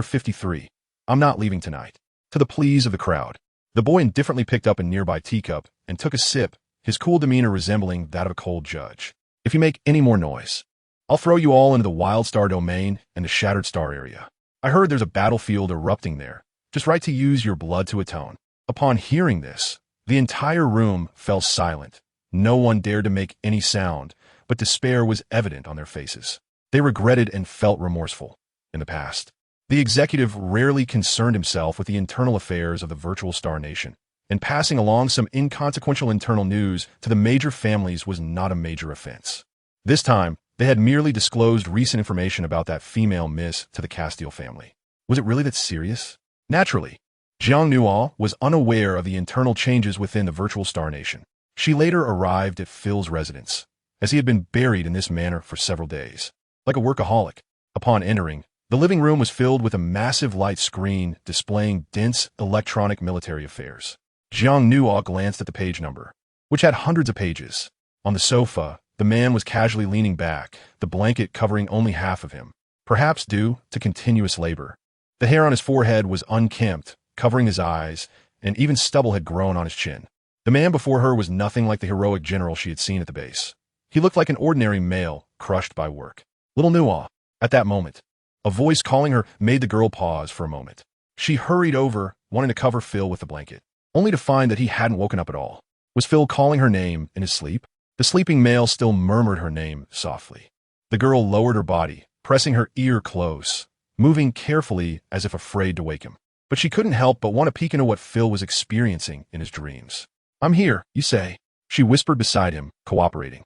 53. I'm not leaving tonight. To the pleas of the crowd. The boy indifferently picked up a nearby teacup and took a sip, his cool demeanor resembling that of a cold judge. If you make any more noise, I'll throw you all into the Wild Star Domain and the Shattered Star area. I heard there's a battlefield erupting there, just right to use your blood to atone. Upon hearing this, the entire room fell silent. No one dared to make any sound, but despair was evident on their faces. They regretted and felt remorseful. In the past, the executive rarely concerned himself with the internal affairs of the virtual Star Nation, and passing along some inconsequential internal news to the major families was not a major offense. This time, they had merely disclosed recent information about that female miss to the Castile family. Was it really that serious? Naturally, Jiang Nuo was unaware of the internal changes within the virtual Star Nation. She later arrived at Phil's residence, as he had been buried in this manner for several days. Like a workaholic. Upon entering, the living room was filled with a massive light screen displaying dense electronic military affairs. Jiang Nuo glanced at the page number, which had hundreds of pages. On the sofa, the man was casually leaning back, the blanket covering only half of him, perhaps due to continuous labor. The hair on his forehead was unkempt, covering his eyes, and even stubble had grown on his chin. The man before her was nothing like the heroic general she had seen at the base. He looked like an ordinary male, crushed by work. Little Nuo. At that moment, a voice calling her made the girl pause for a moment. She hurried over, wanting to cover Phil with the blanket, only to find that he hadn't woken up at all. Was Phil calling her name in his sleep? The sleeping male still murmured her name softly. The girl lowered her body, pressing her ear close, moving carefully as if afraid to wake him. But she couldn't help but want to peek into what Phil was experiencing in his dreams. I'm here, you say. She whispered beside him, cooperating.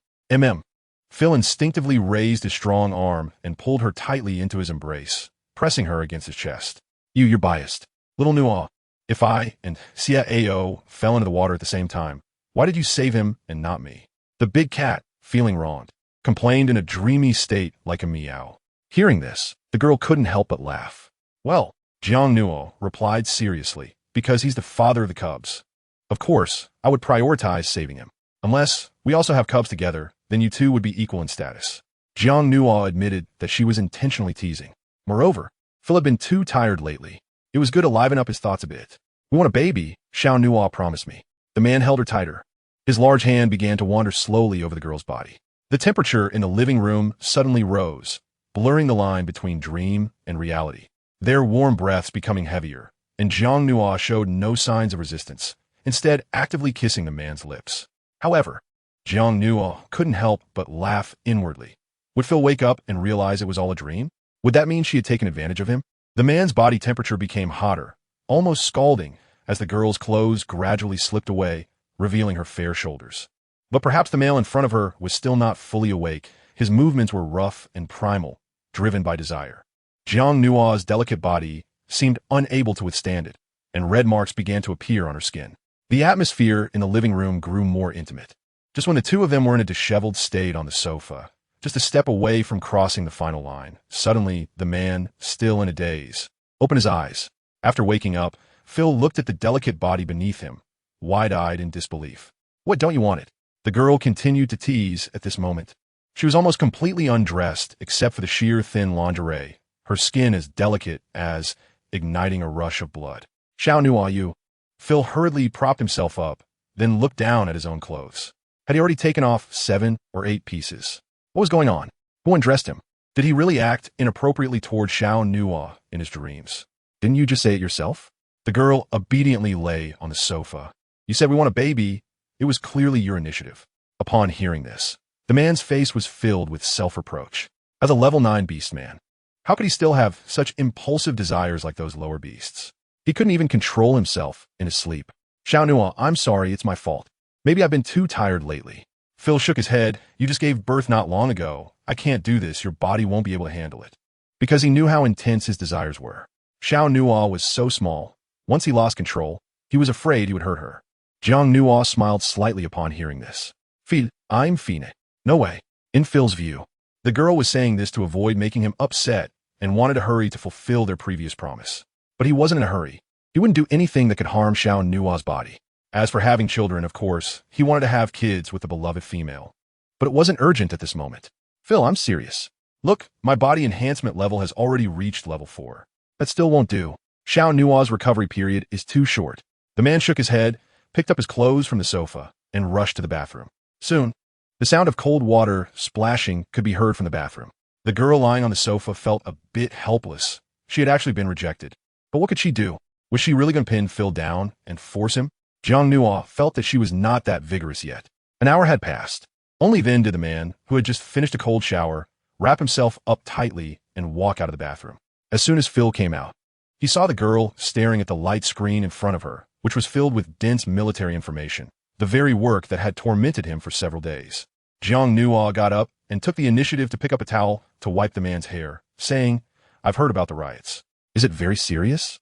Phil instinctively raised his strong arm and pulled her tightly into his embrace, pressing her against his chest. You're biased. Little Nuo. If I and Siao fell into the water at the same time, why did you save him and not me? The big cat, feeling wronged, complained in a dreamy state like a meow. Hearing this, the girl couldn't help but laugh. Well, Jiang Nuo replied seriously, because he's the father of the cubs. Of course, I would prioritize saving him. Unless we also have cubs together, then you two would be equal in status. Jiang Nuo admitted that she was intentionally teasing. Moreover, Phil had been too tired lately. It was good to liven up his thoughts a bit. We want a baby, Xiao Nuo promised me. The man held her tighter. His large hand began to wander slowly over the girl's body. The temperature in the living room suddenly rose, blurring the line between dream and reality. Their warm breaths becoming heavier, and Jiang Nuo showed no signs of resistance, instead actively kissing the man's lips. However, Jiang Nuo couldn't help but laugh inwardly. Would Phil wake up and realize it was all a dream? Would that mean she had taken advantage of him? The man's body temperature became hotter, almost scalding, as the girl's clothes gradually slipped away, revealing her fair shoulders. But perhaps the male in front of her was still not fully awake. His movements were rough and primal, driven by desire. Jiang Nuo's delicate body seemed unable to withstand it, and red marks began to appear on her skin. The atmosphere in the living room grew more intimate. Just when the two of them were in a disheveled state on the sofa, just a step away from crossing the final line, suddenly the man, still in a daze, opened his eyes. After waking up, Phil looked at the delicate body beneath him, wide-eyed in disbelief. What, don't you want it? The girl continued to tease at this moment. She was almost completely undressed except for the sheer thin lingerie, her skin as delicate as igniting a rush of blood. Xiao Nua, you. Phil hurriedly propped himself up, then looked down at his own clothes. Had he already taken off 7 or 8 pieces? What was going on? Who undressed him? Did he really act inappropriately toward Xiao Nua in his dreams? Didn't you just say it yourself? The girl obediently lay on the sofa. You said we want a baby. It was clearly your initiative. Upon hearing this, the man's face was filled with self-reproach. As a level 9 beast man, how could he still have such impulsive desires like those lower beasts? He couldn't even control himself in his sleep. Xiao Nua, I'm sorry, it's my fault. Maybe I've been too tired lately. Phil shook his head. You just gave birth not long ago. I can't do this. Your body won't be able to handle it. Because he knew how intense his desires were. Xiao Nua was so small. Once he lost control, he was afraid he would hurt her. Jiang Nua smiled slightly upon hearing this. Phil, I'm Fine. No way. In Phil's view, the girl was saying this to avoid making him upset and wanted to hurry to fulfill their previous promise. But he wasn't in a hurry. He wouldn't do anything that could harm Xiao Nua's body. As for having children, of course, he wanted to have kids with the beloved female. But it wasn't urgent at this moment. Phil, I'm serious. Look, my body enhancement level has already reached level 4. That still won't do. Xiao Nua's recovery period is too short. The man shook his head, picked up his clothes from the sofa, and rushed to the bathroom. Soon, the sound of cold water splashing could be heard from the bathroom. The girl lying on the sofa felt a bit helpless. She had actually been rejected. But what could she do? Was she really going to pin Phil down and force him? Jiang Nua felt that she was not that vigorous yet. An hour had passed. Only then did the man, who had just finished a cold shower, wrap himself up tightly and walk out of the bathroom. As soon as Phil came out, he saw the girl staring at the light screen in front of her, which was filled with dense military information, the very work that had tormented him for several days. Jiang Nua got up and took the initiative to pick up a towel to wipe the man's hair, saying, I've heard about the riots. Is it very serious?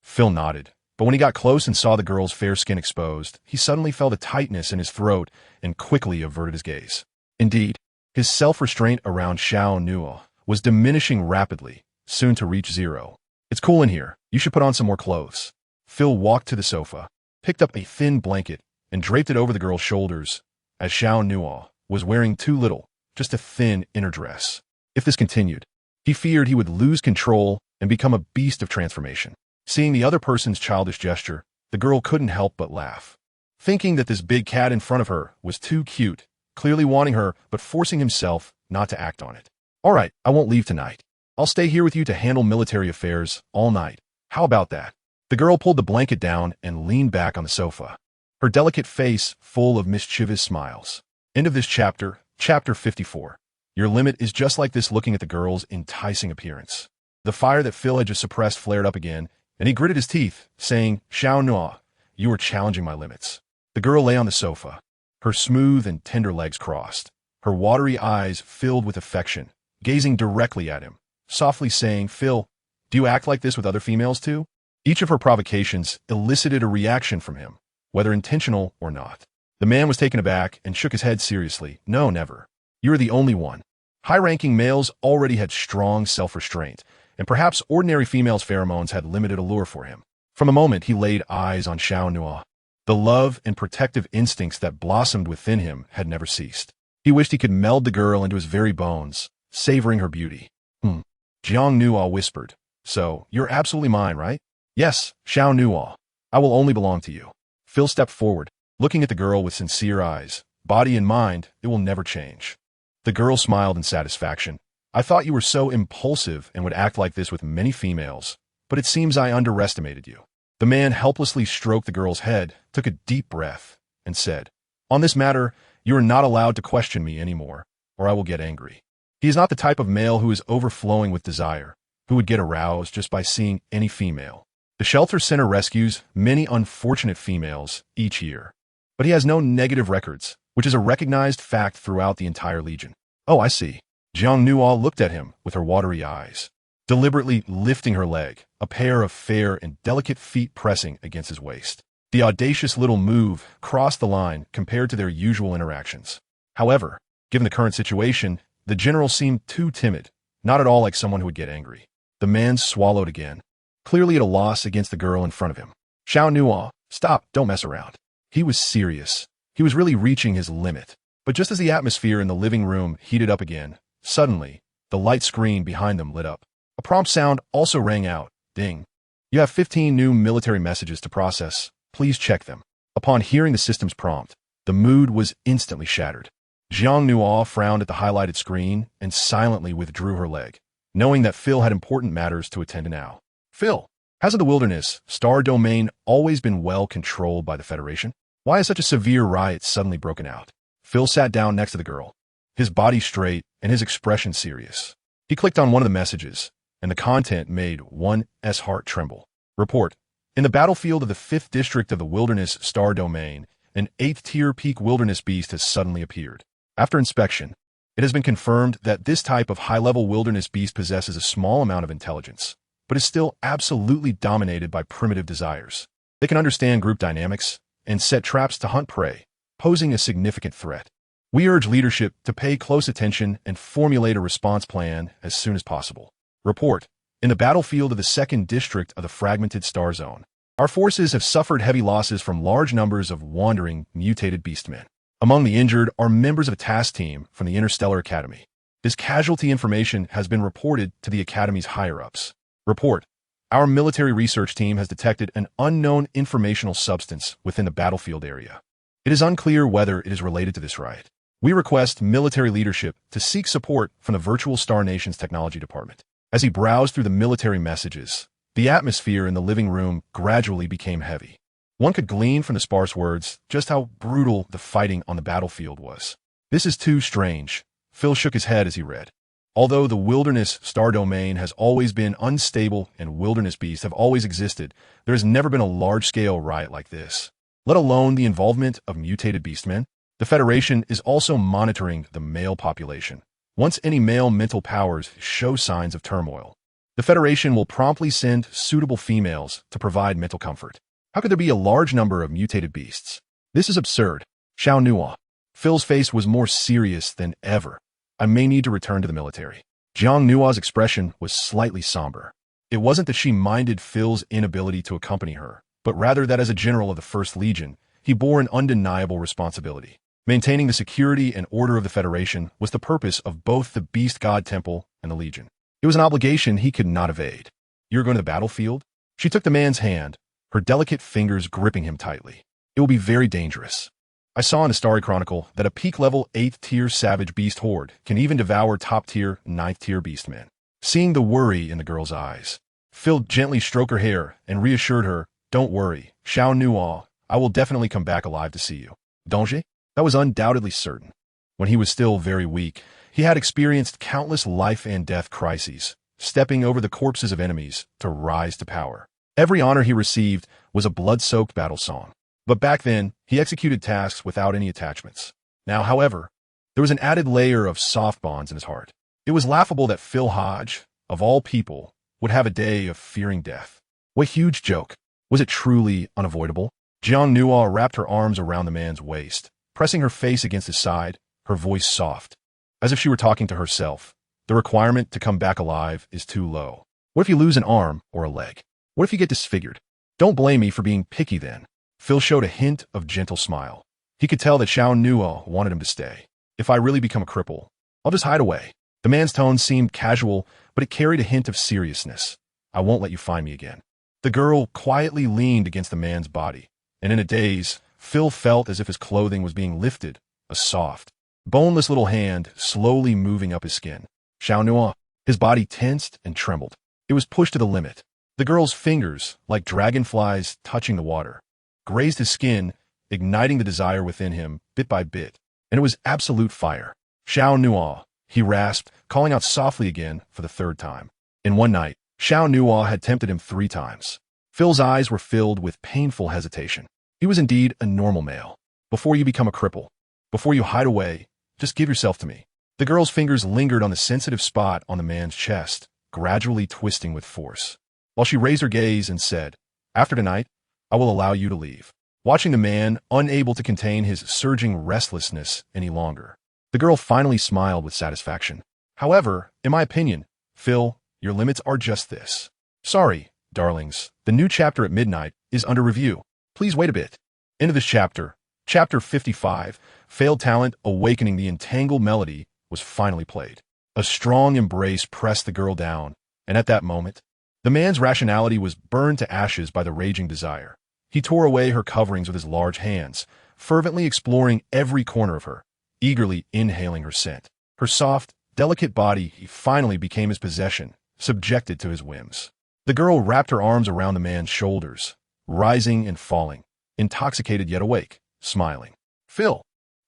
Phil nodded. But when he got close and saw the girl's fair skin exposed, he suddenly felt a tightness in his throat and quickly averted his gaze. Indeed, his self-restraint around Xiao Nua was diminishing rapidly, soon to reach 0. It's cool in here. You should put on some more clothes. Phil walked to the sofa, picked up a thin blanket, and draped it over the girl's shoulders, as Xiao Nua was wearing too little, just a thin inner dress. If this continued, he feared he would lose control and become a beast of transformation. Seeing the other person's childish gesture, the girl couldn't help but laugh. Thinking that this big cat in front of her was too cute, clearly wanting her but forcing himself not to act on it. All right, I won't leave tonight. I'll stay here with you to handle military affairs all night. How about that? The girl pulled the blanket down and leaned back on the sofa, her delicate face full of mischievous smiles. End of this chapter, chapter 54. Your limit is just like this. Looking at the girl's enticing appearance. The fire that Phil had just suppressed flared up again, and he gritted his teeth, saying, Xiao Nua, you are challenging my limits. The girl lay on the sofa, her smooth and tender legs crossed, her watery eyes filled with affection, gazing directly at him, softly saying, Phil, do you act like this with other females too? Each of her provocations elicited a reaction from him, whether intentional or not. The man was taken aback and shook his head seriously. No, never. You're the only one. High-ranking males already had strong self-restraint, and perhaps ordinary females' pheromones had limited allure for him. From the moment he laid eyes on Xiao Nua, the love and protective instincts that blossomed within him had never ceased. He wished he could meld the girl into his very bones, savoring her beauty. Jiang Nua whispered, So, you're absolutely mine, right? Yes, Xiao Nua. I will only belong to you. Phil stepped forward, looking at the girl with sincere eyes. Body and mind, it will never change. The girl smiled in satisfaction. I thought you were so impulsive and would act like this with many females, but it seems I underestimated you. The man helplessly stroked the girl's head, took a deep breath, and said, On this matter, you are not allowed to question me anymore, or I will get angry. He is not the type of male who is overflowing with desire, who would get aroused just by seeing any female. The shelter center rescues many unfortunate females each year, but he has no negative records, which is a recognized fact throughout the entire Legion. Oh, I see. Jiang Nua looked at him with her watery eyes, deliberately lifting her leg, a pair of fair and delicate feet pressing against his waist. The audacious little move crossed the line compared to their usual interactions. However, given the current situation, the general seemed too timid, not at all like someone who would get angry. The man swallowed again. clearly at a loss against the girl in front of him. Xiao Nuo, stop, don't mess around. He was serious. He was really reaching his limit. But just as the atmosphere in the living room heated up again, suddenly, the light screen behind them lit up. A prompt sound also rang out. Ding. You have 15 new military messages to process. Please check them. Upon hearing the system's prompt, the mood was instantly shattered. Jiang Nuo frowned at the highlighted screen and silently withdrew her leg, knowing that Phil had important matters to attend to now. Phil, hasn't the wilderness star domain always been well controlled by the Federation? Why has such a severe riot suddenly broken out? Phil sat down next to the girl, his body straight and his expression serious. He clicked on one of the messages, and the content made one's heart tremble. Report. In the battlefield of the 5th district of the wilderness star domain, an 8th-tier peak wilderness beast has suddenly appeared. After inspection, it has been confirmed that this type of high-level wilderness beast possesses a small amount of intelligence, but is still absolutely dominated by primitive desires. They can understand group dynamics and set traps to hunt prey, posing a significant threat. We urge leadership to pay close attention and formulate a response plan as soon as possible. Report. In the battlefield of the 2nd district of the fragmented star zone, our forces have suffered heavy losses from large numbers of wandering, mutated beastmen. Among the injured are members of a task team from the Interstellar Academy. This casualty information has been reported to the Academy's higher-ups. Report. Our military research team has detected an unknown informational substance within the battlefield area. It is unclear whether it is related to this riot. We request military leadership to seek support from the Virtual Star Nation's Technology Department. As he browsed through the military messages, the atmosphere in the living room gradually became heavy. One could glean from the sparse words just how brutal the fighting on the battlefield was. This is too strange. Phil shook his head as he read. Although the wilderness star domain has always been unstable and wilderness beasts have always existed, there has never been a large-scale riot like this, let alone the involvement of mutated beastmen. The Federation is also monitoring the male population. Once any male mental powers show signs of turmoil, the Federation will promptly send suitable females to provide mental comfort. How could there be a large number of mutated beasts? This is absurd. Xiao Nuo. Phil's face was more serious than ever. I may need to return to the military. Jiang Nuo's expression was slightly somber. It wasn't that she minded Phil's inability to accompany her, but rather that as a general of the 1st Legion, he bore an undeniable responsibility. Maintaining the security and order of the Federation was the purpose of both the Beast God Temple and the Legion. It was an obligation he could not evade. You're going to the battlefield? She took the man's hand, her delicate fingers gripping him tightly. It will be very dangerous. I saw in a Starry Chronicle that a peak-level 8th-tier savage beast horde can even devour top-tier 9th-tier beastmen. Seeing the worry in the girl's eyes, Phil gently stroked her hair and reassured her, don't worry, Xiao Nuo, I will definitely come back alive to see you. Donji? That was undoubtedly certain. When he was still very weak, he had experienced countless life and death crises, stepping over the corpses of enemies to rise to power. Every honor he received was a blood-soaked battle song. But back then, he executed tasks without any attachments. Now, however, there was an added layer of soft bonds in his heart. It was laughable that Phil Hodge, of all people, would have a day of fearing death. What huge joke. Was it truly unavoidable? Jiang Nuo wrapped her arms around the man's waist, pressing her face against his side, her voice soft, as if she were talking to herself. The requirement to come back alive is too low. What if you lose an arm or a leg? What if you get disfigured? Don't blame me for being picky then. Phil showed a hint of gentle smile. He could tell that Xiao Nuo wanted him to stay. If I really become a cripple, I'll just hide away. The man's tone seemed casual, but it carried a hint of seriousness. I won't let you find me again. The girl quietly leaned against the man's body, and in a daze, Phil felt as if his clothing was being lifted, a soft, boneless little hand slowly moving up his skin. Xiao Nuo, his body tensed and trembled. It was pushed to the limit. The girl's fingers, like dragonflies touching the water, grazed his skin, igniting the desire within him bit by bit, and it was absolute fire. Xiao Nuo, he rasped, calling out softly again for the 3rd time. In one night, Xiao Nuo had tempted him 3 times. Phil's eyes were filled with painful hesitation. He was indeed a normal male. Before you become a cripple, before you hide away, just give yourself to me. The girl's fingers lingered on the sensitive spot on the man's chest, gradually twisting with force, while she raised her gaze and said, after tonight, I will allow you to leave. Watching the man, unable to contain his surging restlessness any longer, the girl finally smiled with satisfaction. However, in my opinion, Phil, your limits are just this. Sorry, darlings, the new chapter at midnight is under review. Please wait a bit. Into this chapter, Chapter 55, Failed Talent Awakening the Entangled Melody, was finally played. A strong embrace pressed the girl down, and at that moment, the man's rationality was burned to ashes by the raging desire. He tore away her coverings with his large hands, fervently exploring every corner of her, eagerly inhaling her scent. Her soft, delicate body he finally became his possession, subjected to his whims. The girl wrapped her arms around the man's shoulders, rising and falling, intoxicated yet awake, smiling. Phil,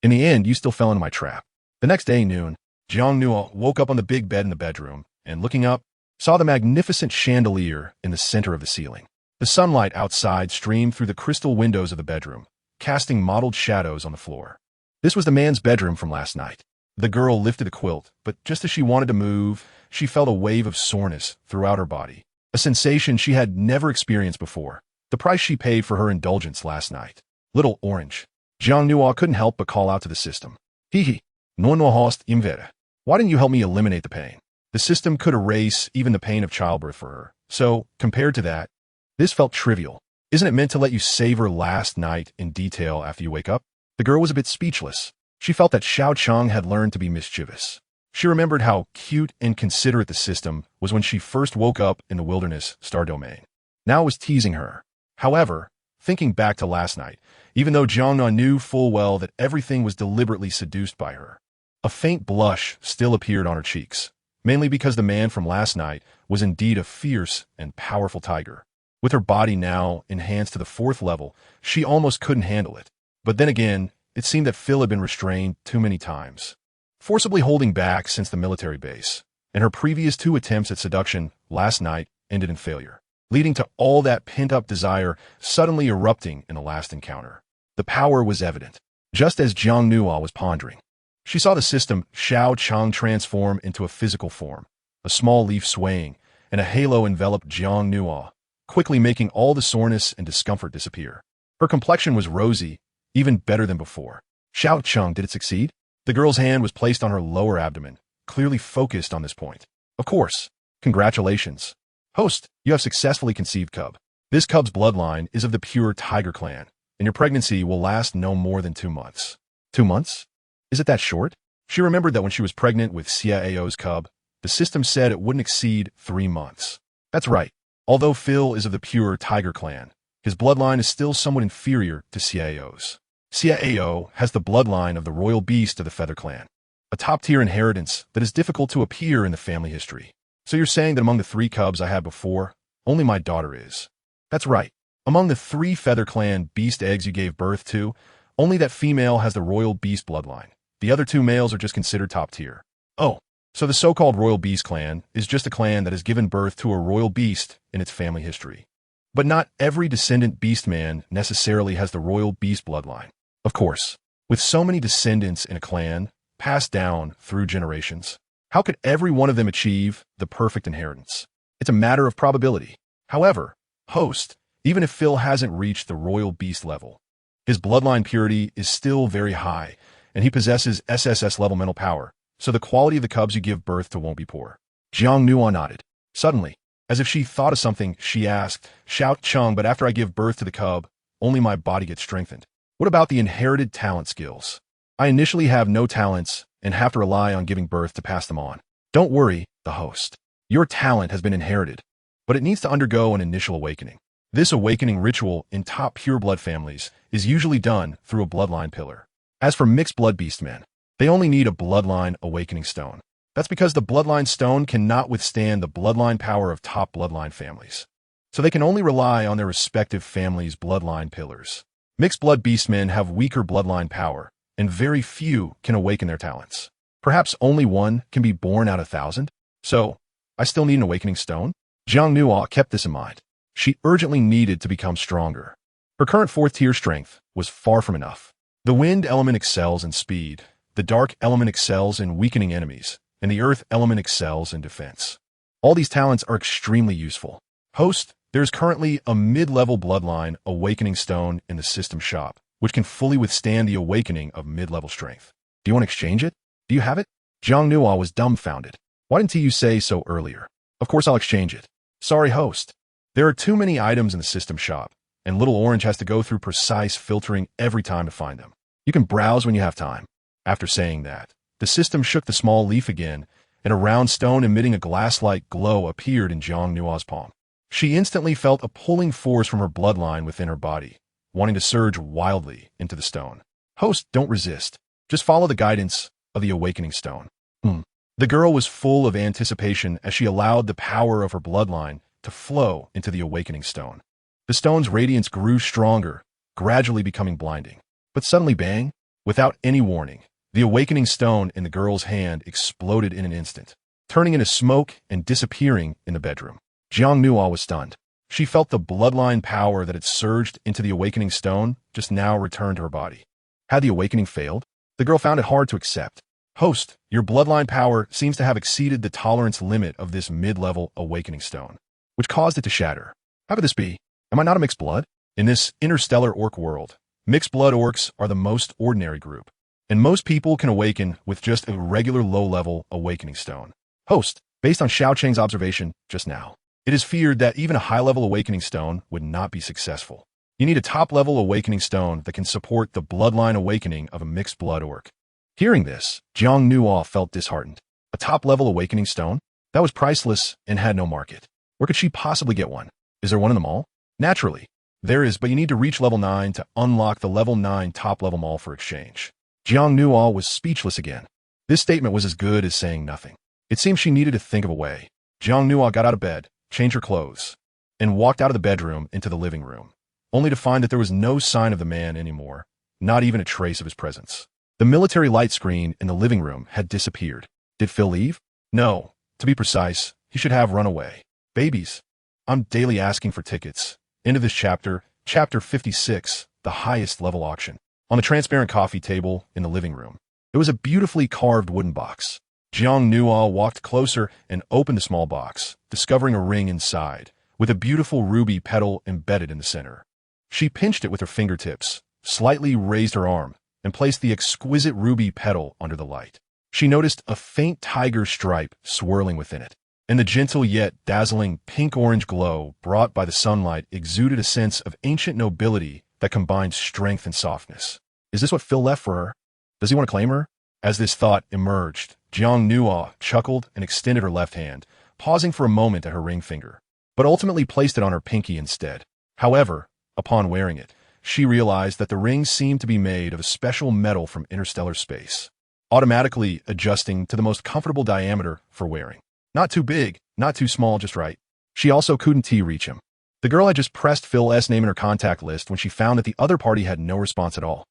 in the end, you still fell into my trap. The next day, noon, Jiang Nua woke up on the big bed in the bedroom and, looking up, saw the magnificent chandelier in the center of the ceiling. The sunlight outside streamed through the crystal windows of the bedroom, casting mottled shadows on the floor. This was the man's bedroom from last night. The girl lifted the quilt, but just as she wanted to move, she felt a wave of soreness throughout her body, a sensation she had never experienced before, the price she paid for her indulgence last night. Little Orange. Jiang Nua couldn't help but call out to the system. Hee, no host imvera. Why didn't you help me eliminate the pain? The system could erase even the pain of childbirth for her, so, compared to that, this felt trivial. Isn't it meant to let you savor last night in detail after you wake up? The girl was a bit speechless. She felt that Xiao Cheng had learned to be mischievous. She remembered how cute and considerate the system was when she first woke up in the wilderness star domain. Now it was teasing her. However, thinking back to last night, even though Jiang Nua knew full well that everything was deliberately seduced by her, a faint blush still appeared on her cheeks, mainly because the man from last night was indeed a fierce and powerful tiger. With her body now enhanced to the 4th level, she almost couldn't handle it. But then again, it seemed that Phil had been restrained too many times, forcibly holding back since the military base, and her previous 2 attempts at seduction last night ended in failure, leading to all that pent-up desire suddenly erupting in the last encounter. The power was evident, just as Jiang Nua was pondering. She saw the system Xiao Cheng transform into a physical form, a small leaf swaying, and a halo enveloped Jiang Nua, quickly making all the soreness and discomfort disappear. Her complexion was rosy, even better than before. Xiao Cheng, did it succeed? The girl's hand was placed on her lower abdomen, clearly focused on this point. Of course. Congratulations. Host, you have successfully conceived cub. This cub's bloodline is of the pure tiger clan, and your pregnancy will last no more than 2 months. 2 months? Is it that short? She remembered that when she was pregnant with Xiao's cub, the system said it wouldn't exceed 3 months. That's right. Although Phil is of the pure tiger clan, his bloodline is still somewhat inferior to Xiao's. Xiao has the bloodline of the royal beast of the feather clan, a top-tier inheritance that is difficult to appear in the family history. So you're saying that among the 3 cubs I had before, only my daughter is? That's right. Among the 3 feather clan beast eggs you gave birth to, only that female has the royal beast bloodline. The other 2 males are just considered top tier. Oh, so the so-called royal beast clan is just a clan that has given birth to a royal beast in its family history. But not every descendant beast man necessarily has the royal beast bloodline. Of course, with so many descendants in a clan, passed down through generations, how could every one of them achieve the perfect inheritance? It's a matter of probability. However, host, even if Phil hasn't reached the royal beast level, his bloodline purity is still very high, and he possesses SSS level mental power, so the quality of the cubs you give birth to won't be poor. Jiang Nua nodded. Suddenly, as if she thought of something, she asked, Xiao Cheng, but after I give birth to the cub, only my body gets strengthened. What about the inherited talent skills? I initially have no talents and have to rely on giving birth to pass them on. Don't worry, the host. Your talent has been inherited, but it needs to undergo an initial awakening. This awakening ritual in top pure blood families is usually done through a bloodline pillar. As for mixed blood beastmen, they only need a bloodline awakening stone. That's because the bloodline stone cannot withstand the bloodline power of top bloodline families, so they can only rely on their respective families' bloodline pillars. Mixed blood beastmen have weaker bloodline power, and very few can awaken their talents. Perhaps only one can be born out of 1,000? So, I still need an awakening stone? Jiang Nua kept this in mind. She urgently needed to become stronger. Her current 4th-tier strength was far from enough. The wind element excels in speed, the dark element excels in weakening enemies, and the earth element excels in defense. All these talents are extremely useful. Host, there is currently a mid-level bloodline awakening stone in the system shop, which can fully withstand the awakening of mid-level strength. Do you want to exchange it? Do you have it? Jiang Nua was dumbfounded. Why didn't you say so earlier? Of course I'll exchange it. Sorry, host. There are too many items in the system shop, and Little Orange has to go through precise filtering every time to find them. You can browse when you have time. After saying that, the system shook the small leaf again, and a round stone emitting a glass-like glow appeared in Jiang Nua's palm. She instantly felt a pulling force from her bloodline within her body, wanting to surge wildly into the stone. Host, don't resist. Just follow the guidance of the awakening stone. The girl was full of anticipation as she allowed the power of her bloodline to flow into the awakening stone. The stone's radiance grew stronger, gradually becoming blinding. But suddenly, bang! Without any warning, the awakening stone in the girl's hand exploded in an instant, turning into smoke and disappearing in the bedroom. Jiang Nua was stunned. She felt the bloodline power that had surged into the awakening stone just now return to her body. Had the awakening failed? The girl found it hard to accept. Host, your bloodline power seems to have exceeded the tolerance limit of this mid-level awakening stone, which caused it to shatter. How could this be? Am I not a mixed blood? In this interstellar orc world, mixed blood orcs are the most ordinary group, and most people can awaken with just a regular low-level awakening stone. Host, based on Xiao Cheng's observation just now, it is feared that even a high-level awakening stone would not be successful. You need a top-level awakening stone that can support the bloodline awakening of a mixed blood orc. Hearing this, Jiang Nua felt disheartened. A top-level awakening stone? That was priceless and had no market. Where could she possibly get one? Is there one in the mall? Naturally, there is, but you need to reach level 9 to unlock the level 9 top-level mall for exchange. Jiang Nua was speechless again. This statement was as good as saying nothing. It seemed she needed to think of a way. Jiang Nua got out of bed, changed her clothes, and walked out of the bedroom into the living room, only to find that there was no sign of the man anymore, not even a trace of his presence. The military light screen in the living room had disappeared. Did Phil leave? No. To be precise, he should have run away. Babies. I'm daily asking for tickets. End of this chapter, chapter 56, the highest level auction. On the transparent coffee table in the living room, there was a beautifully carved wooden box. Jiang Nua walked closer and opened the small box, discovering a ring inside, with a beautiful ruby petal embedded in the center. She pinched it with her fingertips, slightly raised her arm, and placed the exquisite ruby petal under the light. She noticed a faint tiger stripe swirling within it, and the gentle yet dazzling pink-orange glow brought by the sunlight exuded a sense of ancient nobility that combined strength and softness. Is this what Phil left for her? Does he want to claim her? As this thought emerged, Jiang Nua chuckled and extended her left hand, pausing for a moment at her ring finger, but ultimately placed it on her pinky instead. However, upon wearing it, she realized that the ring seemed to be made of a special metal from interstellar space, automatically adjusting to the most comfortable diameter for wearing. Not too big, not too small, just right. She also couldn't reach him. The girl had just pressed Phil's name in her contact list when she found that the other party had no response at all.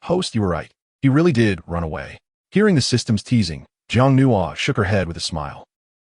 Host, you were right. He really did run away. Hearing the system's teasing, Jiang Nua shook her head with a smile.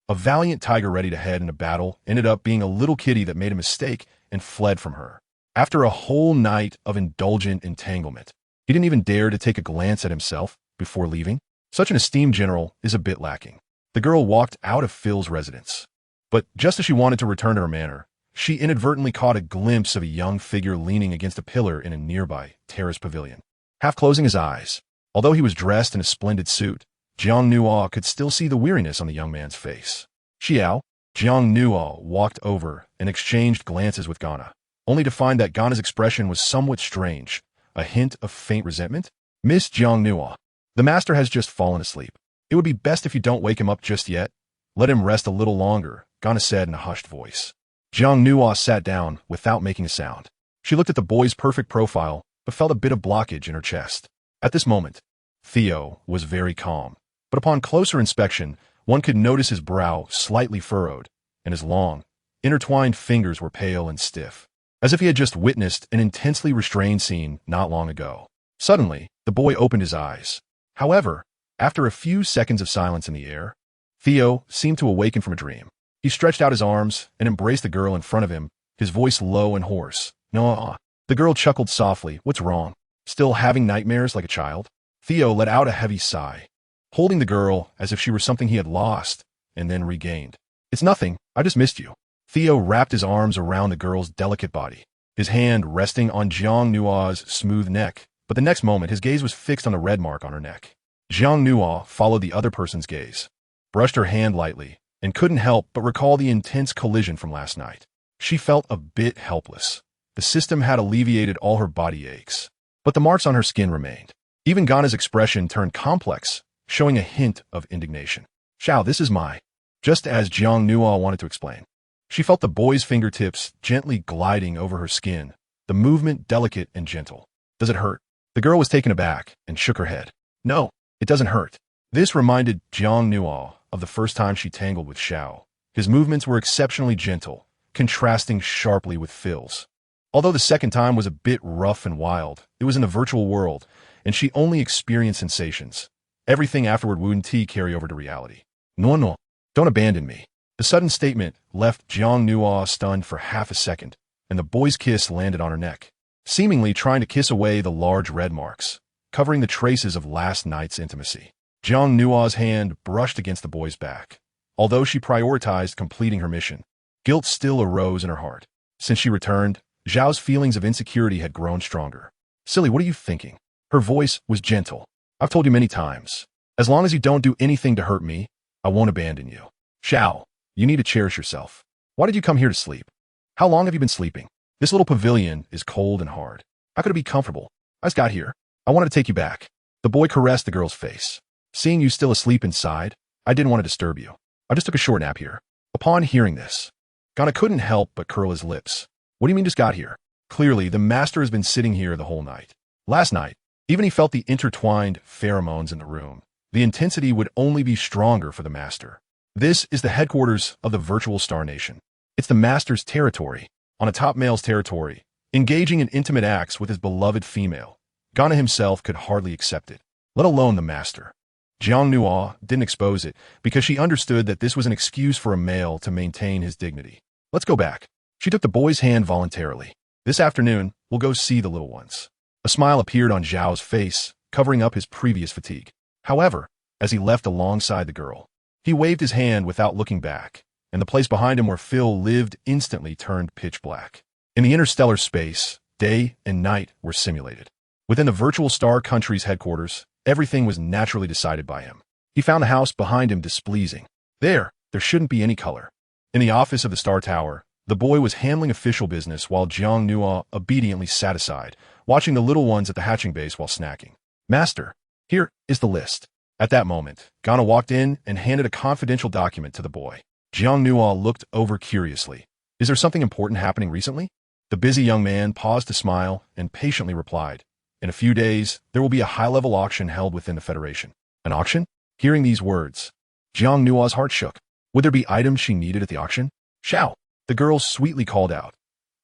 A valiant tiger ready to head into battle ended up being a little kitty that made a mistake and fled from her. After a whole night of indulgent entanglement, he didn't even dare to take a glance at himself before leaving. Such an esteemed general is a bit lacking. The girl walked out of Phil's residence. But just as she wanted to return to her manor, she inadvertently caught a glimpse of a young figure leaning against a pillar in a nearby terrace pavilion. Half closing his eyes, although he was dressed in a splendid suit, Jiang Nua could still see the weariness on the young man's face. Xiao, Jiang Nua walked over and exchanged glances with Ghana, only to find that Ghana's expression was somewhat strange, a hint of faint resentment. Miss Jiang Nua, the master has just fallen asleep. It would be best if you don't wake him up just yet. Let him rest a little longer, Ghana said in a hushed voice. Jiang Nua sat down without making a sound. She looked at the boy's perfect profile, but felt a bit of blockage in her chest. At this moment, Theo was very calm, but upon closer inspection, one could notice his brow slightly furrowed, and his long, intertwined fingers were pale and stiff, as if he had just witnessed an intensely restrained scene not long ago. Suddenly, the boy opened his eyes. However, after a few seconds of silence in the air, Theo seemed to awaken from a dream. He stretched out his arms and embraced the girl in front of him, his voice low and hoarse. No. The girl chuckled softly. What's wrong? Still having nightmares like a child? Theo let out a heavy sigh, holding the girl as if she were something he had lost and then regained. It's nothing. I just missed you. Theo wrapped his arms around the girl's delicate body, his hand resting on Jiang Nua's smooth neck, but the next moment his gaze was fixed on the red mark on her neck. Jiang Nua followed the other person's gaze, brushed her hand lightly, and couldn't help but recall the intense collision from last night. She felt a bit helpless. The system had alleviated all her body aches, but the marks on her skin remained. Even Ghana's expression turned complex, showing a hint of indignation. Xiao, this is my... Just as Jiang Nuo wanted to explain. She felt the boy's fingertips gently gliding over her skin, the movement delicate and gentle. Does it hurt? The girl was taken aback and shook her head. No, it doesn't hurt. This reminded Jiang Nuo of the first time she tangled with Xiao. His movements were exceptionally gentle, contrasting sharply with Phil's. Although the second time was a bit rough and wild, it was in the virtual world, and she only experienced sensations. Everything afterward wouldn't carry over to reality. No, don't abandon me. The sudden statement left Jiang Nuo stunned for half a second, and the boy's kiss landed on her neck, seemingly trying to kiss away the large red marks, covering the traces of last night's intimacy. Jiang Nuo's hand brushed against the boy's back. Although she prioritized completing her mission, guilt still arose in her heart. Since she returned, Zhao's feelings of insecurity had grown stronger. Silly, what are you thinking? Her voice was gentle. I've told you many times. As long as you don't do anything to hurt me, I won't abandon you. Xiao, you need to cherish yourself. Why did you come here to sleep? How long have you been sleeping? This little pavilion is cold and hard. How could it be comfortable? I just got here. I wanted to take you back. The boy caressed the girl's face. Seeing you still asleep inside, I didn't want to disturb you. I just took a short nap here. Upon hearing this, Ghana couldn't help but curl his lips. What do you mean just got here? Clearly, the master has been sitting here the whole night. Last night, even he felt the intertwined pheromones in the room. The intensity would only be stronger for the master. This is the headquarters of the virtual Star Nation. It's the master's territory, on a top male's territory, engaging in intimate acts with his beloved female. Ghana himself could hardly accept it, let alone the master. Jiang Nuo didn't expose it because she understood that this was an excuse for a male to maintain his dignity. Let's go back. She took the boy's hand voluntarily. This afternoon, we'll go see the little ones. A smile appeared on Zhao's face, covering up his previous fatigue. However, as he left alongside the girl, he waved his hand without looking back, and the place behind him where Phil lived instantly turned pitch black. In the interstellar space, day and night were simulated. Within the virtual star country's headquarters, everything was naturally decided by him. He found the house behind him displeasing. There shouldn't be any color. In the office of the Star Tower, the boy was handling official business while Jiang Nuo obediently sat aside, watching the little ones at the hatching base while snacking. Master, here is the list. At that moment, Ghana walked in and handed a confidential document to the boy. Jiang Nuo looked over curiously. Is there something important happening recently? The busy young man paused to smile and patiently replied. In a few days, there will be a high-level auction held within the Federation. An auction? Hearing these words, Jiang Nuo's heart shook. Would there be items she needed at the auction? Xiao, the girl sweetly called out.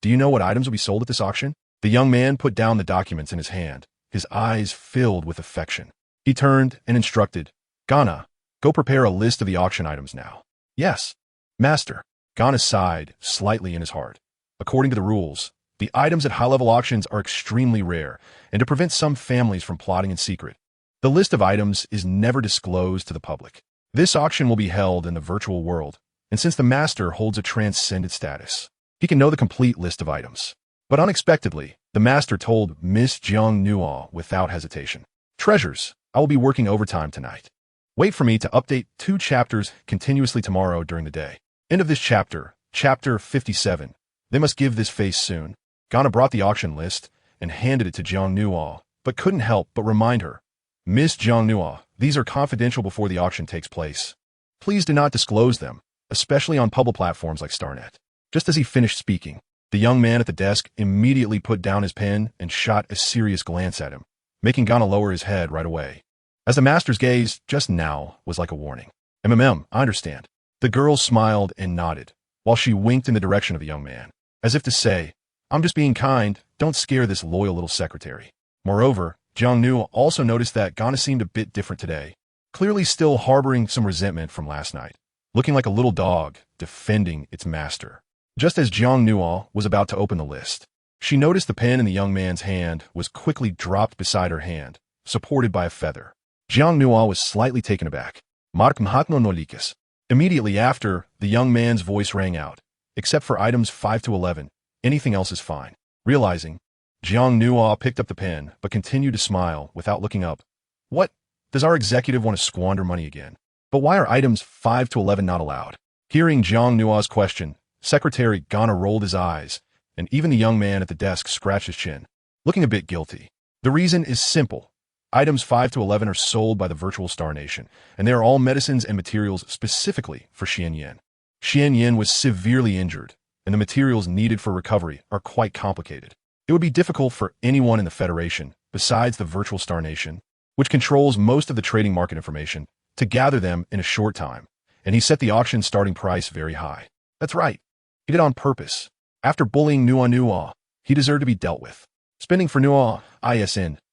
Do you know what items will be sold at this auction? The young man put down the documents in his hand, his eyes filled with affection. He turned and instructed, Ghana, go prepare a list of the auction items now. Yes, master. Ghana sighed slightly in his heart. According to the rules, the items at high-level auctions are extremely rare, and to prevent some families from plotting in secret, the list of items is never disclosed to the public. This auction will be held in the virtual world, and since the master holds a transcendent status, he can know the complete list of items. But unexpectedly, the master told Miss Jiang Nuo without hesitation. Treasures, I will be working overtime tonight. Wait for me to update 2 chapters continuously tomorrow during the day. End of this chapter, chapter 57. They must give this face soon. Ghana brought the auction list and handed it to Jiang Nuo, but couldn't help but remind her. Miss Jiang Nuo, these are confidential before the auction takes place. Please do not disclose them, especially on public platforms like Starnet. Just as he finished speaking, the young man at the desk immediately put down his pen and shot a serious glance at him, making Ghana lower his head right away. As the master's gaze just now was like a warning. I understand. The girl smiled and nodded, while she winked in the direction of the young man, as if to say, I'm just being kind, don't scare this loyal little secretary. Moreover, Jiang Nuo also noticed that Ghana seemed a bit different today, clearly still harboring some resentment from last night, looking like a little dog defending its master. Just as Jiang Nuo was about to open the list, she noticed the pen in the young man's hand was quickly dropped beside her hand, supported by a feather. Jiang Nuo was slightly taken aback. Mark Mhatno Nolikis. Immediately after, the young man's voice rang out. Except for items 5 to 11, anything else is fine. Realizing, Jiang Nuo picked up the pen, but continued to smile without looking up. What? Does our executive want to squander money again? But why are items 5 to 11 not allowed? Hearing Jiang Nuo's question, Secretary Ghana rolled his eyes, and even the young man at the desk scratched his chin, looking a bit guilty. The reason is simple. Items 5 to 11 are sold by the Virtual Star Nation, and they are all medicines and materials specifically for Xian Yin. Xian Yin was severely injured, and the materials needed for recovery are quite complicated. It would be difficult for anyone in the Federation, besides the Virtual Star Nation, which controls most of the trading market information, to gather them in a short time, and he set the auction starting price very high. That's right. He did on purpose. After bullying Nua, he deserved to be dealt with. Spending for Nua,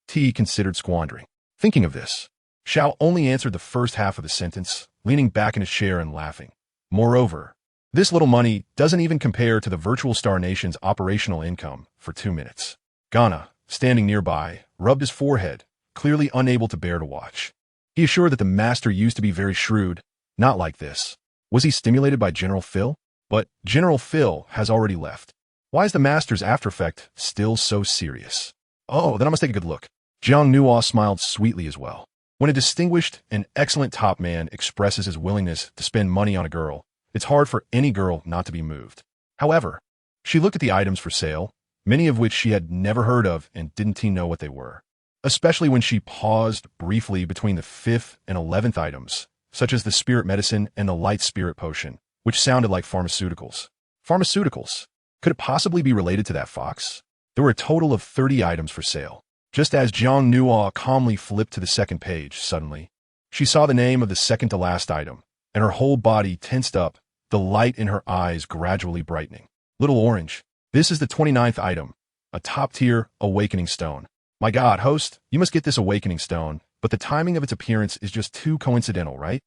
T considered squandering. Thinking of this, Xiao only answered the first half of the sentence, leaning back in his chair and laughing. Moreover, this little money doesn't even compare to the Virtual Star Nation's operational income for 2 minutes. Ghana, standing nearby, rubbed his forehead, clearly unable to bear to watch. He assured that the master used to be very shrewd, not like this. Was he stimulated by General Phil? But General Phil has already left. Why is the master's after effect still so serious? Oh, then I must take a good look. Jiang Nua smiled sweetly as well. When a distinguished and excellent top man expresses his willingness to spend money on a girl, it's hard for any girl not to be moved. However, she looked at the items for sale, many of which she had never heard of and didn't know what they were. Especially when she paused briefly between the 5th and 11th items, such as the spirit medicine and the light spirit potion, which sounded like pharmaceuticals. Pharmaceuticals? Could it possibly be related to that fox? There were a total of 30 items for sale. Just as Jiang Nua calmly flipped to the second page, suddenly, she saw the name of the second to last item, and her whole body tensed up, the light in her eyes gradually brightening. Little Orange, this is the 29th item, a top-tier awakening stone. My God, host, you must get this awakening stone, but the timing of its appearance is just too coincidental, right?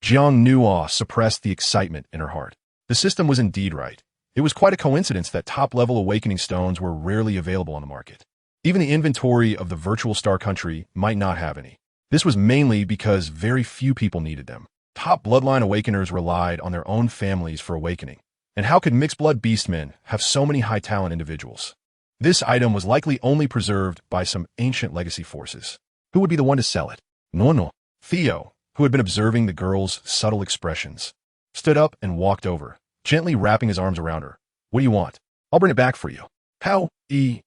Jiang Nua suppressed the excitement in her heart. The system was indeed right. It was quite a coincidence that top-level awakening stones were rarely available on the market. Even the inventory of the Virtual Star Country might not have any. This was mainly because very few people needed them. Top bloodline awakeners relied on their own families for awakening. And how could mixed-blood beastmen have so many high-talent individuals? This item was likely only preserved by some ancient legacy forces. Who would be the one to sell it? No. Theo, who had been observing the girl's subtle expressions, stood up and walked over, gently wrapping his arms around her. What do you want? I'll bring it back for you. How? Jiang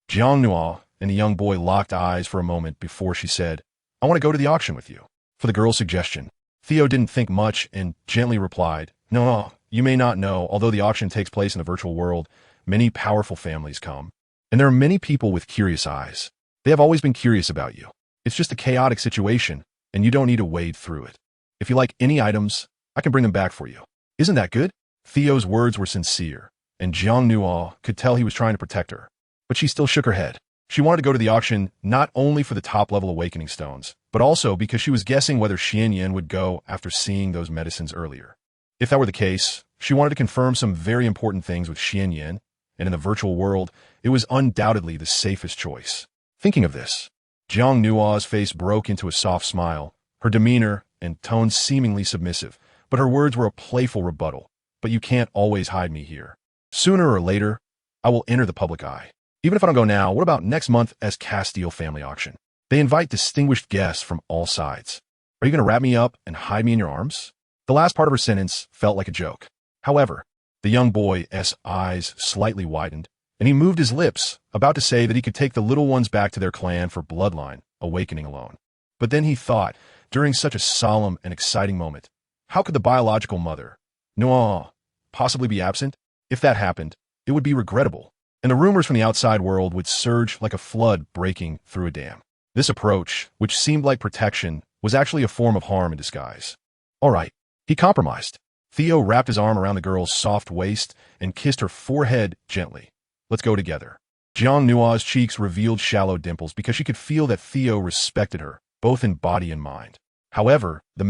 Nua and the young boy locked eyes for a moment before she said, I want to go to the auction with you. For the girl's suggestion, Theo didn't think much and gently replied, No, you may not know, although the auction takes place in the virtual world, many powerful families come. And there are many people with curious eyes. They have always been curious about you. It's just a chaotic situation, and you don't need to wade through it. If you like any items, I can bring them back for you. Isn't that good? Theo's words were sincere, and Jiang Nua could tell he was trying to protect her. But she still shook her head. She wanted to go to the auction not only for the top-level awakening stones, but also because she was guessing whether Xian Yin would go after seeing those medicines earlier. If that were the case, she wanted to confirm some very important things with Xian Yin, and in the virtual world, it was undoubtedly the safest choice. Thinking of this, Jiang Nua's face broke into a soft smile, her demeanor and tone seemingly submissive, but her words were a playful rebuttal. But you can't always hide me here. Sooner or later, I will enter the public eye. Even if I don't go now, what about next month as Castile Family Auction? They invite distinguished guests from all sides. Are you going to wrap me up and hide me in your arms? The last part of her sentence felt like a joke. However, the young boy's eyes slightly widened, and he moved his lips, about to say that he could take the little ones back to their clan for bloodline awakening alone. But then he thought, during such a solemn and exciting moment, how could the biological mother, Noah, possibly be absent? If that happened, it would be regrettable, and the rumors from the outside world would surge like a flood breaking through a dam. This approach, which seemed like protection, was actually a form of harm in disguise. All right, he compromised. Theo wrapped his arm around the girl's soft waist and kissed her forehead gently. Let's go together. Jiang Nua's cheeks revealed shallow dimples because she could feel that Theo respected her, both in body and mind. However, the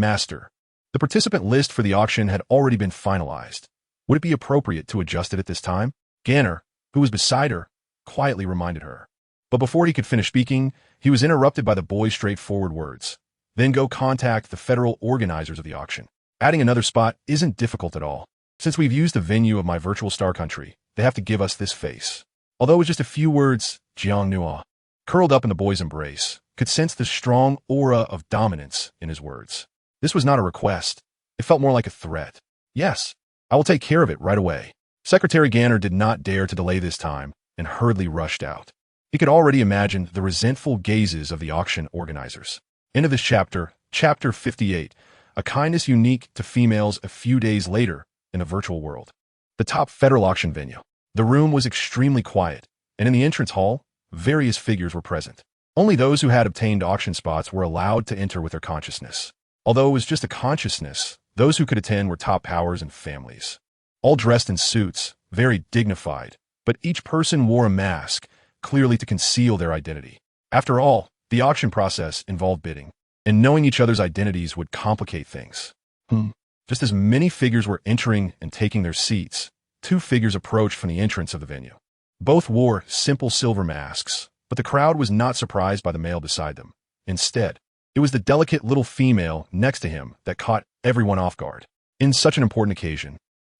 participant list for the auction had already been finalized. Would it be appropriate to adjust it at this time? Ganner, who was beside her, quietly reminded her. But before he could finish speaking, he was interrupted by the boy's straightforward words. Then go contact the federal organizers of the auction. Adding another spot isn't difficult at all. Since we've used the venue of my virtual star country, they have to give us this face. Although it was just a few words, Jiang Nua, curled up in the boy's embrace, could sense the strong aura of dominance in his words. This was not a request. It felt more like a threat. Yes, I will take care of it right away. Secretary Ganner did not dare to delay this time and hurriedly rushed out. He could already imagine the resentful gazes of the auction organizers. End of this chapter, Chapter 58, a kindness unique to females a few days later in a virtual world. The top federal auction venue. The room was extremely quiet, and in the entrance hall, various figures were present. Only those who had obtained auction spots were allowed to enter with their consciousness. Although it was just a consciousness, those who could attend were top powers and families. All dressed in suits, very dignified, but each person wore a mask, clearly to conceal their identity. After all, the auction process involved bidding, and knowing each other's identities would complicate things. Just as many figures were entering and taking their seats, two figures approached from the entrance of the venue. Both wore simple silver masks, but the crowd was not surprised by the male beside them. Instead, it was the delicate little female next to him that caught everyone off guard. In such an important occasion,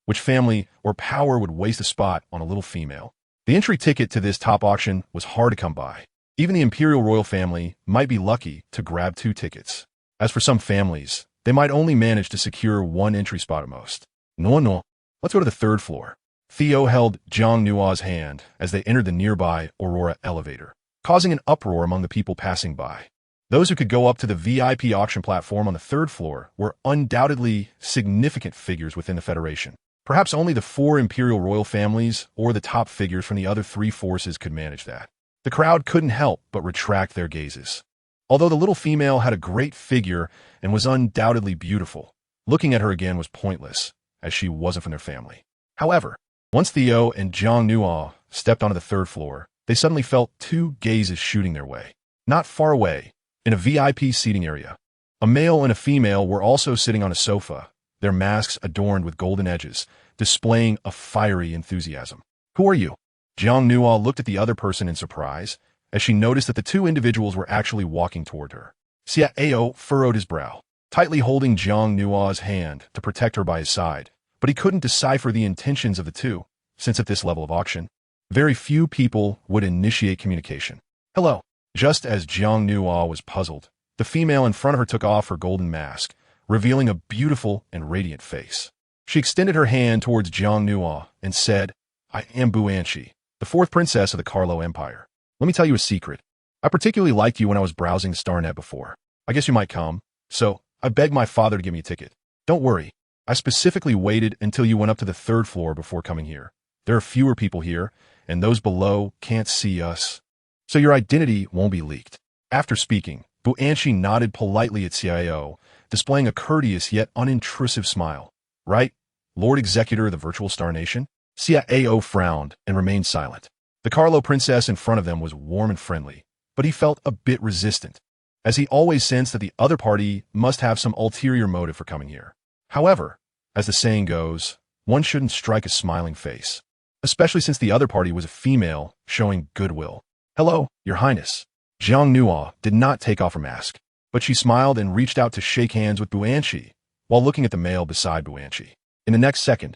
which family or power would waste a spot on a little female? The entry ticket to this top auction was hard to come by. Even the imperial royal family might be lucky to grab 2 tickets. As for some families, they might only manage to secure 1 entry spot at most. No. Let's go to the 3rd floor. Theo held Zhang Nua's hand as they entered the nearby Aurora elevator, causing an uproar among the people passing by. Those who could go up to the VIP auction platform on the 3rd floor were undoubtedly significant figures within the Federation. Perhaps only the 4 imperial royal families or the top figures from the other 3 forces could manage that. The crowd couldn't help but retract their gazes. Although the little female had a great figure and was undoubtedly beautiful, looking at her again was pointless, as she wasn't from their family. However, once Theo and Zhang Nua stepped onto the 3rd floor, they suddenly felt 2 gazes shooting their way. Not far away, in a VIP seating area, a male and a female were also sitting on a sofa, their masks adorned with golden edges, displaying a fiery enthusiasm. Who are you? Zhang Nua looked at the other person in surprise, as she noticed that the 2 individuals were actually walking toward her. Xia Ao furrowed his brow, tightly holding Zhang Nua's hand to protect her by his side, but he couldn't decipher the intentions of the 2, since at this level of auction, very few people would initiate communication. Hello. Just as Zhang Nua was puzzled, the female in front of her took off her golden mask, revealing a beautiful and radiant face. She extended her hand towards Zhang Nua and said, I am Buanxi, the 4th princess of the Carlo Empire. Let me tell you a secret. I particularly liked you when I was browsing StarNet before. I guess you might come. So, I begged my father to give me a ticket. Don't worry. I specifically waited until you went up to the 3rd floor before coming here. There are fewer people here, and those below can't see us. So your identity won't be leaked. After speaking, Buanxi nodded politely at CIO, displaying a courteous yet unintrusive smile. Right, Lord Executor of the Virtual Star Nation? CIO frowned and remained silent. The Carlo princess in front of them was warm and friendly, but he felt a bit resistant, as he always sensed that the other party must have some ulterior motive for coming here. However, as the saying goes, one shouldn't strike a smiling face, especially since the other party was a female showing goodwill. Hello, Your Highness. Zhang Nua did not take off her mask, but she smiled and reached out to shake hands with Buanxi while looking at the male beside Buanxi. In the next second,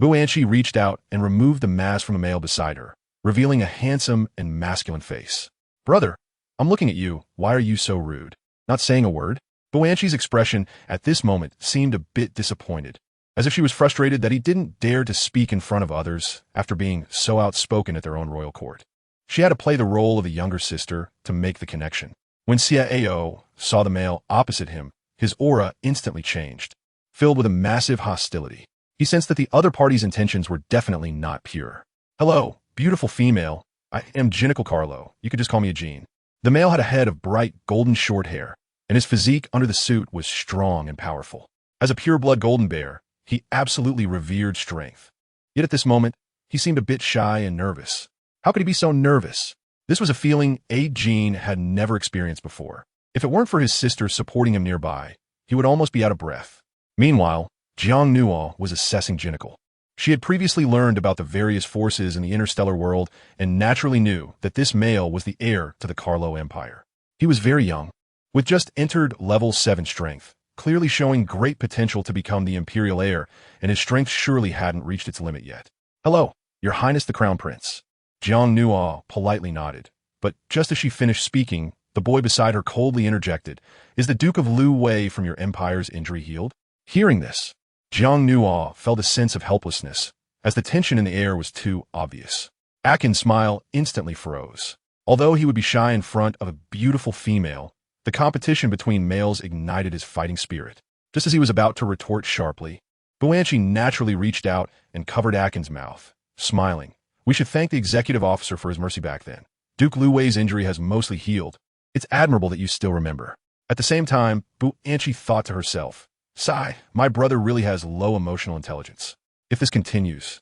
Buanxi reached out and removed the mask from the male beside her, revealing a handsome and masculine face. Brother, I'm looking at you. Why are you so rude? Not saying a word? Buanxi's expression at this moment seemed a bit disappointed, as if she was frustrated that he didn't dare to speak in front of others after being so outspoken at their own royal court. She had to play the role of the younger sister to make the connection. When Xiao saw the male opposite him, his aura instantly changed, filled with a massive hostility. He sensed that the other party's intentions were definitely not pure. Hello, beautiful female. I am Genical Carlo. You could just call me a Jean. The male had a head of bright golden short hair, and his physique under the suit was strong and powerful. As a pure-blood golden bear, he absolutely revered strength. Yet at this moment, he seemed a bit shy and nervous. How could he be so nervous? This was a feeling Jean had never experienced before. If it weren't for his sister supporting him nearby, he would almost be out of breath. Meanwhile, Zhang Nua was assessing Genical. She had previously learned about the various forces in the interstellar world and naturally knew that this male was the heir to the Carlo Empire. He was very young, with just entered level 7 strength, clearly showing great potential to become the imperial heir, and his strength surely hadn't reached its limit yet. Hello, Your Highness the Crown Prince. Zhang Nua politely nodded, but just as she finished speaking, the boy beside her coldly interjected, Is the Duke of Lu Wei from your empire's injury healed? Hearing this, Jiang Nuo felt a sense of helplessness, as the tension in the air was too obvious. Akin's smile instantly froze. Although he would be shy in front of a beautiful female, the competition between males ignited his fighting spirit. Just as he was about to retort sharply, Buanchi naturally reached out and covered Akin's mouth, smiling. We should thank the executive officer for his mercy back then. Duke Lu Wei's injury has mostly healed. It's admirable that you still remember. At the same time, Buanchi thought to herself, sigh, my brother really has low emotional intelligence. If this continues,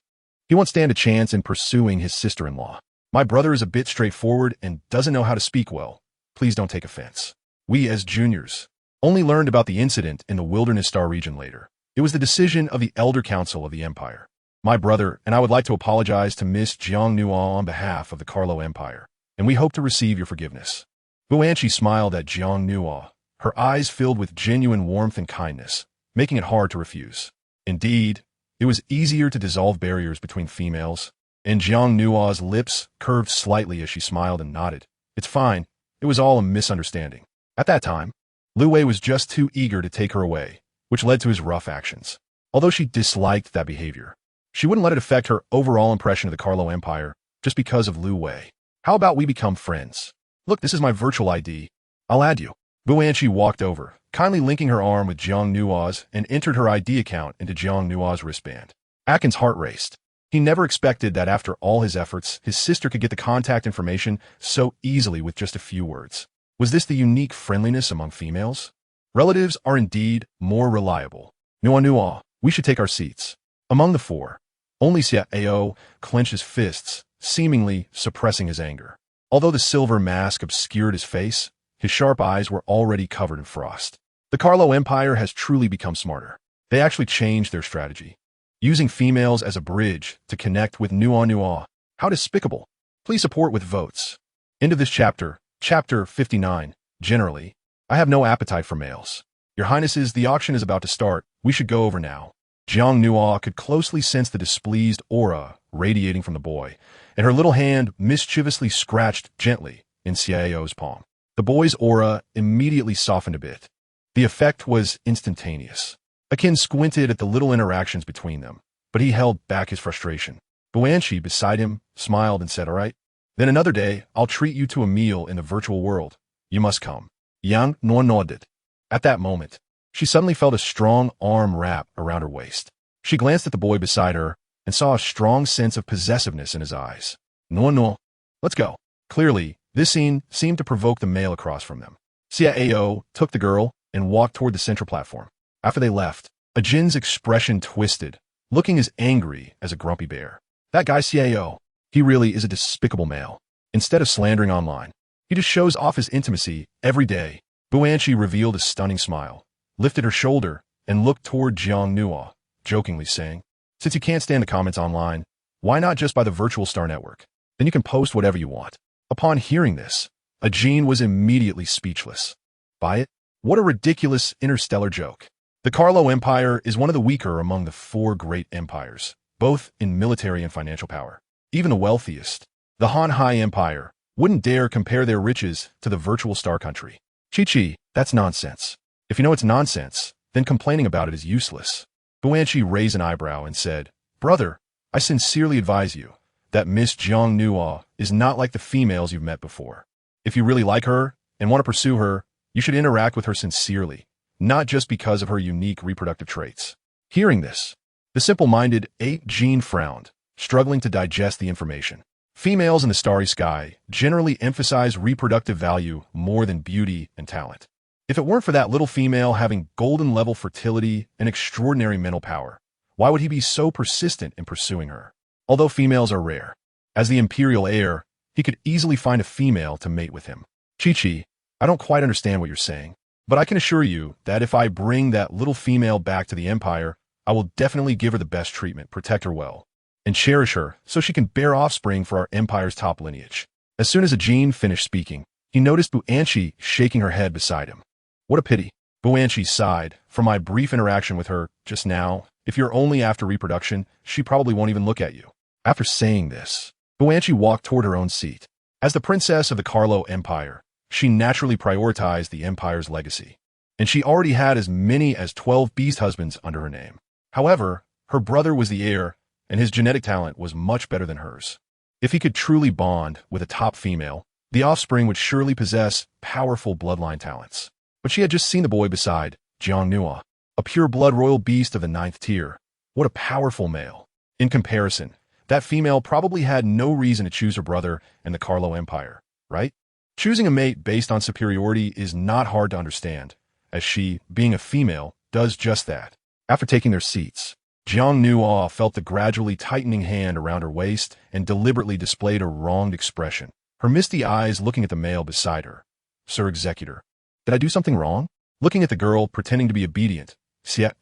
he won't stand a chance in pursuing his sister-in-law. My brother is a bit straightforward and doesn't know how to speak well. Please don't take offense. We, as juniors, only learned about the incident in the Wilderness Star region later. It was the decision of the Elder Council of the Empire. My brother and I would like to apologize to Miss Jiang Nuo on behalf of the Carlo Empire, and we hope to receive your forgiveness. Buanchi smiled at Jiang Nuo, her eyes filled with genuine warmth and kindness, making it hard to refuse. Indeed, it was easier to dissolve barriers between females, and Jiang Nuo's lips curved slightly as she smiled and nodded. It's fine. It was all a misunderstanding. At that time, Lu Wei was just too eager to take her away, which led to his rough actions. Although she disliked that behavior, she wouldn't let it affect her overall impression of the Carlo Empire just because of Lu Wei. How about we become friends? Look, this is my virtual ID. I'll add you. Buanchi walked over, kindly linking her arm with Jiang Nuo's and entered her ID account into Jiang Nuo's wristband. Akin's heart raced. He never expected that after all his efforts, his sister could get the contact information so easily with just a few words. Was this the unique friendliness among females? Relatives are indeed more reliable. Nuo, we should take our seats. Among the four, only Xiao clenched his fists, seemingly suppressing his anger. Although the silver mask obscured his face, his sharp eyes were already covered in frost. The Carlo Empire has truly become smarter. They actually changed their strategy, using females as a bridge to connect with Nuo. How despicable. Please support with votes. End of this chapter, Chapter 59. Generally, I have no appetite for males. Your Highnesses, the auction is about to start. We should go over now. Jiang Nuo could closely sense the displeased aura radiating from the boy, and her little hand mischievously scratched gently in Xiao's palm. The boy's aura immediately softened a bit. The effect was instantaneous. Akin squinted at the little interactions between them, but he held back his frustration. Buanchi, beside him, smiled and said, all right, then another day I'll treat you to a meal in the virtual world. You must come. Yang Nuo nodded. At that moment, she suddenly felt a strong arm wrap around her waist. She glanced at the boy beside her and saw a strong sense of possessiveness in his eyes. No, let's go. Clearly, this scene seemed to provoke the male across from them. Xiao took the girl and walked toward the central platform. After they left, Ajin's expression twisted, looking as angry as a grumpy bear. That guy Xiao, he really is a despicable male. Instead of slandering online, he just shows off his intimacy every day. Buanchi revealed a stunning smile, lifted her shoulder, and looked toward Jiang Nuo, jokingly saying, since you can't stand the comments online, why not just by the virtual star network? Then you can post whatever you want. Upon hearing this, Ajin was immediately speechless. Buy it? What a ridiculous interstellar joke. The Carlo Empire is one of the weaker among the four great empires, both in military and financial power. Even the wealthiest, the Han Hai Empire, wouldn't dare compare their riches to the virtual star country. Chi, that's nonsense. If you know it's nonsense, then complaining about it is useless. Buanchi raised an eyebrow and said, brother, I sincerely advise you that Miss Jiang Nuo is not like the females you've met before. If you really like her and want to pursue her, you should interact with her sincerely, not just because of her unique reproductive traits. Hearing this, the simple-minded Ajin frowned, struggling to digest the information. Females in the starry sky generally emphasize reproductive value more than beauty and talent. If it weren't for that little female having golden-level fertility and extraordinary mental power, why would he be so persistent in pursuing her? Although females are rare, as the imperial heir, he could easily find a female to mate with him. Chi, I don't quite understand what you're saying, but I can assure you that if I bring that little female back to the Empire, I will definitely give her the best treatment, protect her well, and cherish her so she can bear offspring for our Empire's top lineage. As soon as Ajin finished speaking, he noticed Buanchi shaking her head beside him. What a pity. Buanchi sighed. From my brief interaction with her just now, if you're only after reproduction, she probably won't even look at you. After saying this, Buanchi walked toward her own seat. As the princess of the Carlo Empire, she naturally prioritized the Empire's legacy, and she already had as many as 12 beast husbands under her name. However, her brother was the heir, and his genetic talent was much better than hers. If he could truly bond with a top female, the offspring would surely possess powerful bloodline talents. But she had just seen the boy beside Jiang Nua, a pure-blood royal beast of the 9th tier. What a powerful male. In comparison, that female probably had no reason to choose her brother and the Carlo Empire, right? Choosing a mate based on superiority is not hard to understand, as she, being a female, does just that. After taking their seats, Jiang Nua felt the gradually tightening hand around her waist and deliberately displayed a wronged expression, her misty eyes looking at the male beside her. Sir Executor, did I do something wrong? Looking at the girl, pretending to be obedient,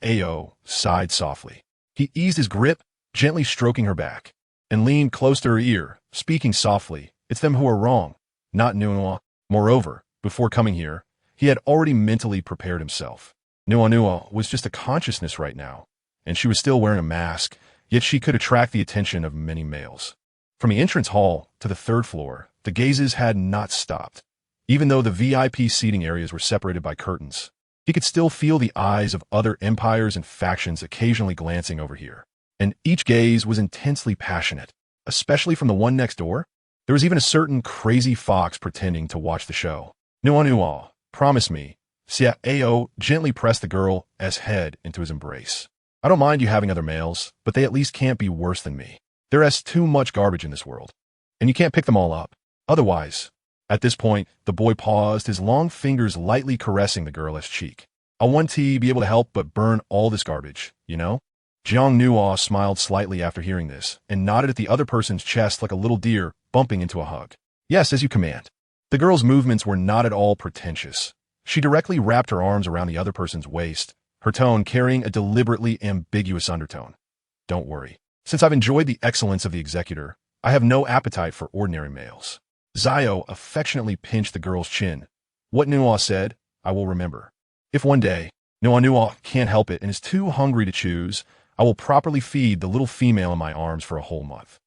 Ao sighed softly. He eased his grip, gently stroking her back, and leaned close to her ear, speaking softly. It's them who are wrong, not Nua. Moreover, before coming here, he had already mentally prepared himself. Nua was just a consciousness right now, and she was still wearing a mask, yet she could attract the attention of many males. From the entrance hall to the 3rd floor, the gazes had not stopped. Even though the VIP seating areas were separated by curtains, he could still feel the eyes of other empires and factions occasionally glancing over here. And each gaze was intensely passionate, especially from the one next door. There was even a certain crazy fox pretending to watch the show. Nua, promise me. Ao gently pressed the girl's head into his embrace. I don't mind you having other males, but they at least can't be worse than me. There is too much garbage in this world, and you can't pick them all up. Otherwise, at this point, the boy paused, his long fingers lightly caressing the girl's cheek. I want to be able to help but burn all this garbage, you know? Jiang Nua smiled slightly after hearing this and nodded at the other person's chest like a little deer bumping into a hug. Yes, as you command. The girl's movements were not at all pretentious. She directly wrapped her arms around the other person's waist, her tone carrying a deliberately ambiguous undertone. Don't worry. Since I've enjoyed the excellence of the executor, I have no appetite for ordinary males. Zio affectionately pinched the girl's chin. What Nua said, I will remember. If one day, Nua can't help it and is too hungry to choose, I will properly feed the little female in my arms for a whole month.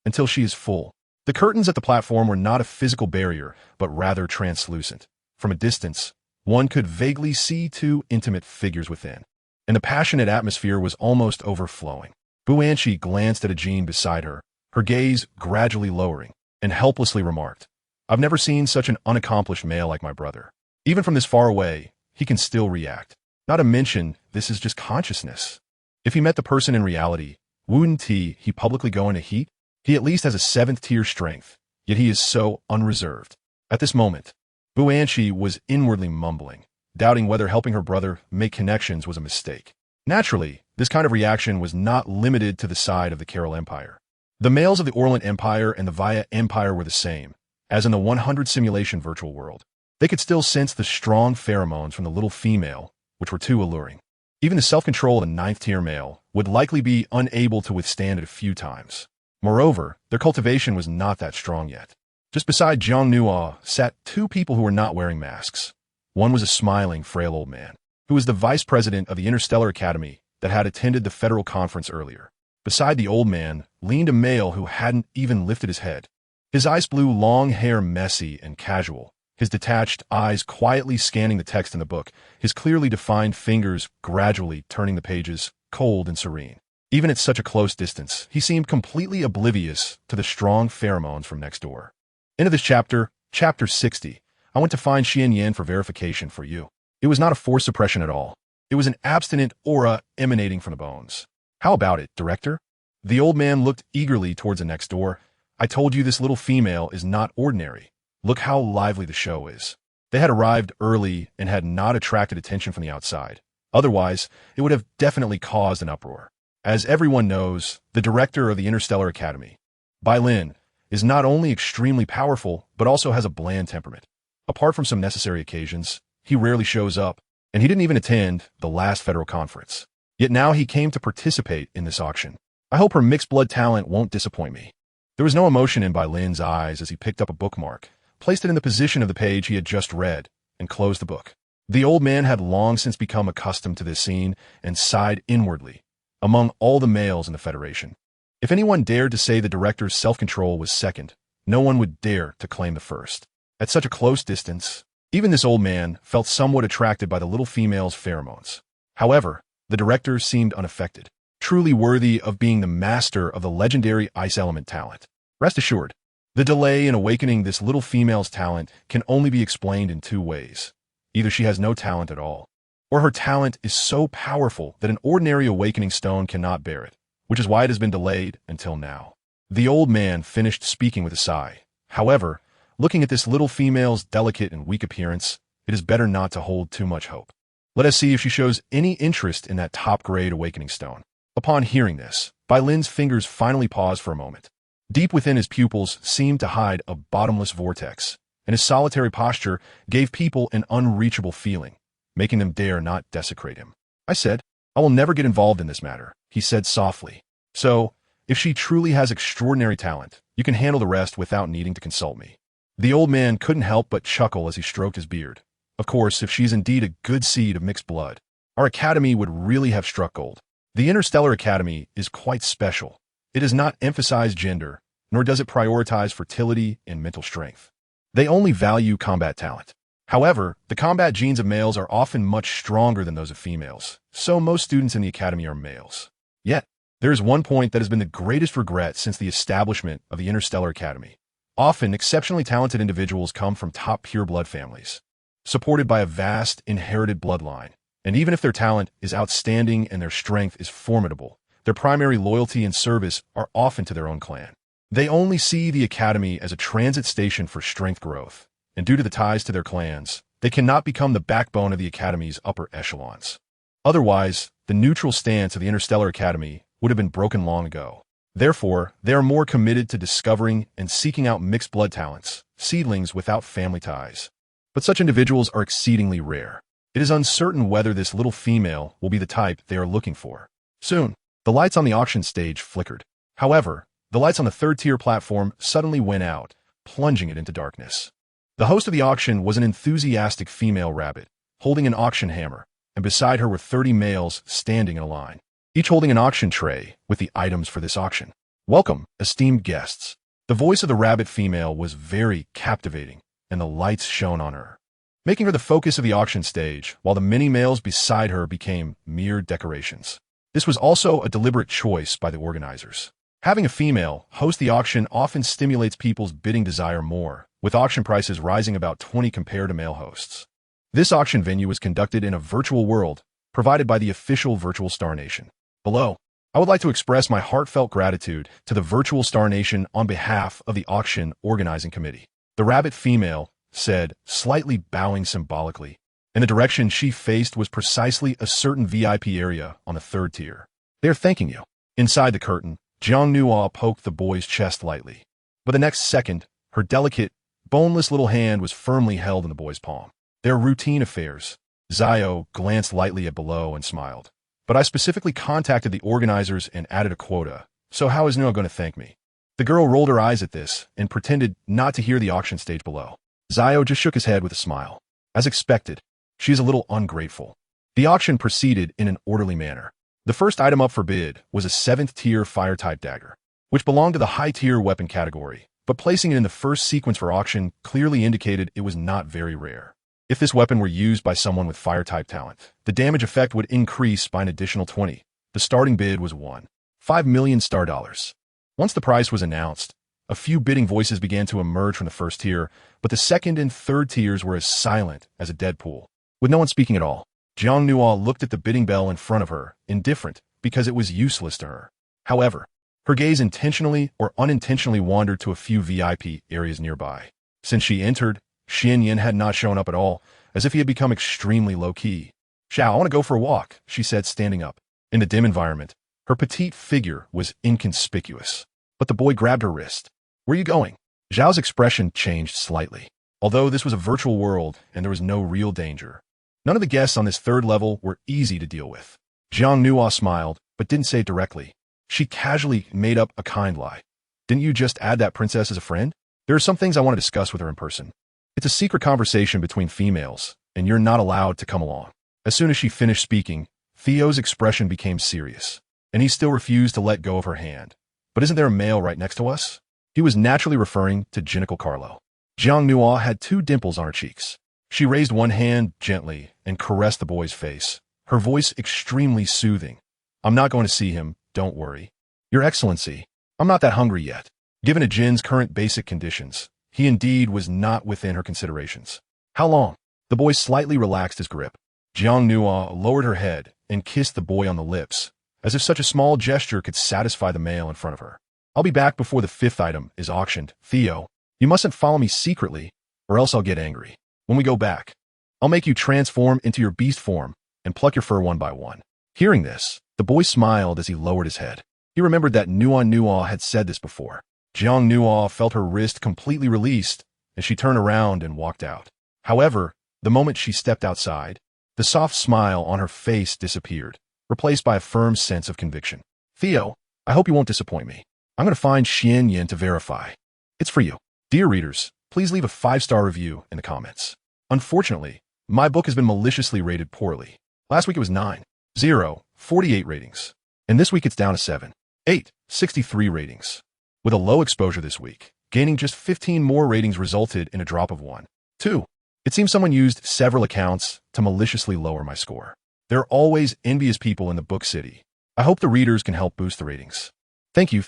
Until she is full. The curtains at the platform were not a physical barrier, but rather translucent. From a distance, one could vaguely see 2 intimate figures within, and the passionate atmosphere was almost overflowing. Buanxi glanced at a Jean beside her, her gaze gradually lowering, and helplessly remarked, I've never seen such an unaccomplished male like my brother. Even from this far away, he can still react. Not to mention, this is just consciousness. If he met the person in reality, wouldn't he publicly go into heat? He at least has a 7th tier strength, yet he is so unreserved. At this moment, Buanxi was inwardly mumbling, doubting whether helping her brother make connections was a mistake. Naturally, this kind of reaction was not limited to the side of the Carol Empire. The males of the Orient Empire and the Via Empire were the same, as in the 100 simulation virtual world. They could still sense the strong pheromones from the little female, which were too alluring. Even the self-control of the 9th tier male would likely be unable to withstand it a few times. Moreover, their cultivation was not that strong yet. Just beside Jiang Nua sat 2 people who were not wearing masks. One was a smiling, frail old man, who was the vice president of the Interstellar Academy that had attended the federal conference earlier. Beside the old man leaned a male who hadn't even lifted his head. His ice blue long hair messy and casual, his detached eyes quietly scanning the text in the book, his clearly defined fingers gradually turning the pages, cold and serene. Even at such a close distance, he seemed completely oblivious to the strong pheromones from next door. Into this chapter, Chapter 60, I went to find Xian Yan for verification for you. It was not a force suppression at all. It was an abstinent aura emanating from the bones. How about it, director? The old man looked eagerly towards the next door. I told you this little female is not ordinary. Look how lively the show is. They had arrived early and had not attracted attention from the outside. Otherwise, it would have definitely caused an uproar. As everyone knows, the director of the Interstellar Academy, Bai Lin, is not only extremely powerful, but also has a bland temperament. Apart from some necessary occasions, he rarely shows up, and he didn't even attend the last federal conference. Yet now he came to participate in this auction. I hope her mixed blood talent won't disappoint me. There was no emotion in Bai Lin's eyes as he picked up a bookmark, placed it in the position of the page he had just read, and closed the book. The old man had long since become accustomed to this scene and sighed inwardly. Among all the males in the Federation, if anyone dared to say the director's self-control was second, no one would dare to claim the first. At such a close distance, even this old man felt somewhat attracted by the little female's pheromones. However, The director seemed unaffected, truly worthy of being the master of the legendary ice element talent. Rest assured, the delay in awakening this little female's talent can only be explained in two ways. Either she has no talent at all, or her talent is so powerful that an ordinary awakening stone cannot bear it, which is why it has been delayed until now. The old man finished speaking with a sigh. However, looking at this little female's delicate and weak appearance, it is better not to hold too much hope. Let us see if she shows any interest in that top-grade awakening stone. Upon hearing this, Bai Lin's fingers finally paused for a moment. Deep within his pupils seemed to hide a bottomless vortex, and his solitary posture gave people an unreachable feeling, making them dare not desecrate him. I said, I will never get involved in this matter, he said softly. So, if she truly has extraordinary talent, you can handle the rest without needing to consult me. The old man couldn't help but chuckle as he stroked his beard. Of course, if she's indeed a good seed of mixed blood, our academy would really have struck gold. The Interstellar Academy is quite special. It does not emphasize gender, nor does it prioritize fertility and mental strength. They only value combat talent. However, the combat genes of males are often much stronger than those of females, so most students in the academy are males. Yet, there is one point that has been the greatest regret since the establishment of the Interstellar Academy. Often, exceptionally talented individuals come from top pure-blood families, supported by a vast inherited bloodline, and even if their talent is outstanding and their strength is formidable, their primary loyalty and service are often to their own clan. They only see the academy as a transit station for strength growth, and due to the ties to their clans, they cannot become the backbone of the academy's upper echelons. Otherwise, the neutral stance of the Interstellar Academy would have been broken long ago. Therefore, they are more committed to discovering and seeking out mixed blood talents, seedlings without family ties. But such individuals are exceedingly rare. It is uncertain whether this little female will be the type they are looking for. Soon, the lights on the auction stage flickered. However, the lights on the third-tier platform suddenly went out, plunging it into darkness. The host of the auction was an enthusiastic female rabbit, holding an auction hammer, and beside her were 30 males standing in a line, each holding an auction tray with the items for this auction. Welcome, esteemed guests. The voice of the rabbit female was very captivating, and the lights shone on her, making her the focus of the auction stage, while the many males beside her became mere decorations. This was also a deliberate choice by the organizers. Having a female host the auction often stimulates people's bidding desire more, with auction prices rising about 20 compared to male hosts. This auction venue was conducted in a virtual world, provided by the official Virtual Star Nation. Below, I would like to express my heartfelt gratitude to the Virtual Star Nation on behalf of the auction organizing committee. The rabbit female said, slightly bowing symbolically, and the direction she faced was precisely a certain VIP area on the third tier. They are thanking you. Inside the curtain, Jiang Nuo poked the boy's chest lightly. But the next second, her delicate, boneless little hand was firmly held in the boy's palm. Their routine affairs. Zio glanced lightly at below and smiled. But I specifically contacted the organizers and added a quota, so how is Nuo going to thank me? The girl rolled her eyes at this and pretended not to hear the auction stage below. Zio just shook his head with a smile. As expected, she is a little ungrateful. The auction proceeded in an orderly manner. The first item up for bid was a 7th-tier fire-type dagger, which belonged to the high-tier weapon category, but placing it in the first sequence for auction clearly indicated it was not very rare. If this weapon were used by someone with fire-type talent, the damage effect would increase by an additional 20. The starting bid was 1.5 million star dollars. Once the price was announced, a few bidding voices began to emerge from the first tier, but the second and third tiers were as silent as a dead pool. With no one speaking at all, Jiang Nuo looked at the bidding bell in front of her, indifferent, because it was useless to her. However, her gaze intentionally or unintentionally wandered to a few VIP areas nearby. Since she entered, Xian Yin had not shown up at all, as if he had become extremely low-key. Xiao, I want to go for a walk, she said, standing up. In the dim environment, her petite figure was inconspicuous. But the boy grabbed her wrist. Where are you going? Zhao's expression changed slightly. Although this was a virtual world and there was no real danger, none of the guests on this third level were easy to deal with. Jiang Nuo smiled, but didn't say it directly. She casually made up a kind lie. Didn't you just add that princess as a friend? There are some things I want to discuss with her in person. It's a secret conversation between females, and you're not allowed to come along. As soon as she finished speaking, Theo's expression became serious, and he still refused to let go of her hand. But isn't there a male right next to us? He was naturally referring to Genical Carlo. Jiang Nuo had 2 dimples on her cheeks. She raised one hand gently and caressed the boy's face, her voice extremely soothing. I'm not going to see him, don't worry. Your Excellency, I'm not that hungry yet. Given Ajin's current basic conditions, he indeed was not within her considerations. How long? The boy slightly relaxed his grip. Jiang Nua lowered her head and kissed the boy on the lips, as if such a small gesture could satisfy the male in front of her. I'll be back before the 5th item is auctioned. Theo, you mustn't follow me secretly, or else I'll get angry. When we go back, I'll make you transform into your beast form and pluck your fur one by one. Hearing this, the boy smiled as he lowered his head. He remembered that Nua had said this before. Jiang Nua felt her wrist completely released as she turned around and walked out. However, the moment she stepped outside, the soft smile on her face disappeared, replaced by a firm sense of conviction. Theo, I hope you won't disappoint me. I'm going to find Xian Yin to verify. It's for you. Dear readers, please leave a 5-star review in the comments. Unfortunately, my book has been maliciously rated poorly. Last week it was 9.0, 48 ratings. And this week it's down to 7.8, 63 ratings. With a low exposure this week, gaining just 15 more ratings resulted in a drop of 1.2. It seems someone used several accounts to maliciously lower my score. There are always envious people in the book city. I hope the readers can help boost the ratings. Thank you.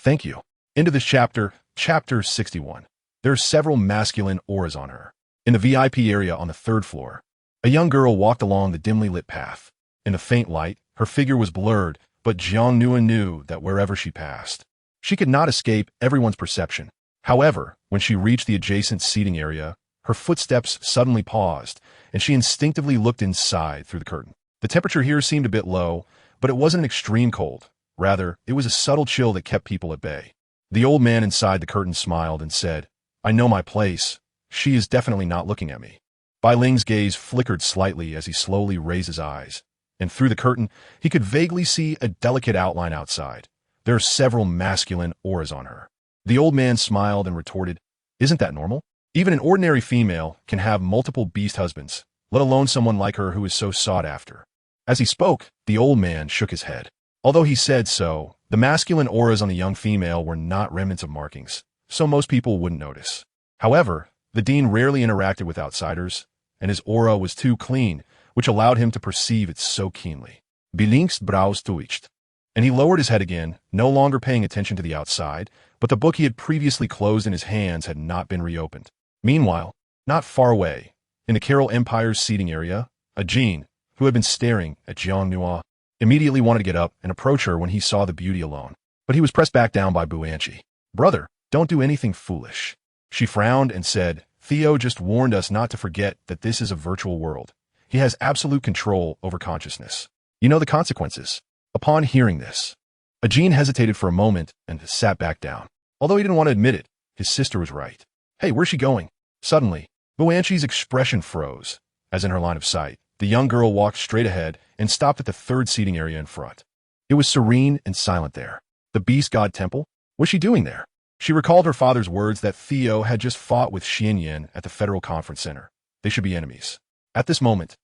Into this chapter, chapter 61. There are several masculine auras on her. In the VIP area on the 3rd floor, a young girl walked along the dimly lit path. In the faint light, her figure was blurred, but Jiang Nua knew that wherever she passed, she could not escape everyone's perception. However, when she reached the adjacent seating area, her footsteps suddenly paused, and she instinctively looked inside through the curtain. The temperature here seemed a bit low, but it wasn't an extreme cold. Rather, it was a subtle chill that kept people at bay. The old man inside the curtain smiled and said, I know my place. She is definitely not looking at me. Bai Ling's gaze flickered slightly as he slowly raised his eyes, and through the curtain, he could vaguely see a delicate outline outside. There are several masculine auras on her. The old man smiled and retorted, Isn't that normal? Even an ordinary female can have multiple beast husbands, let alone someone like her who is so sought after. As he spoke, the old man shook his head. Although he said so, the masculine auras on the young female were not remnants of markings, so most people wouldn't notice. However, the dean rarely interacted with outsiders, and his aura was too clean, which allowed him to perceive it so keenly. Belink's brows twitched, and he lowered his head again, no longer paying attention to the outside, but the book he had previously closed in his hands had not been reopened. Meanwhile, not far away, in the Carol Empire's seating area, Ajin, who had been staring at Jiang Nua, immediately wanted to get up and approach her when he saw the beauty alone. But he was pressed back down by Buanchi. Brother, don't do anything foolish. She frowned and said, Theo just warned us not to forget that this is a virtual world. He has absolute control over consciousness. You know the consequences. Upon hearing this, Ajin hesitated for a moment and sat back down. Although he didn't want to admit it, his sister was right. Hey, where's she going? Suddenly, Buanchi's expression froze, as in her line of sight. The young girl walked straight ahead and stopped at the 3rd seating area in front. It was serene and silent there. The beast god temple? What's she doing there? She recalled her father's words that Theo had just fought with Xian Yin at the Federal Conference Center. They should be enemies. At this moment,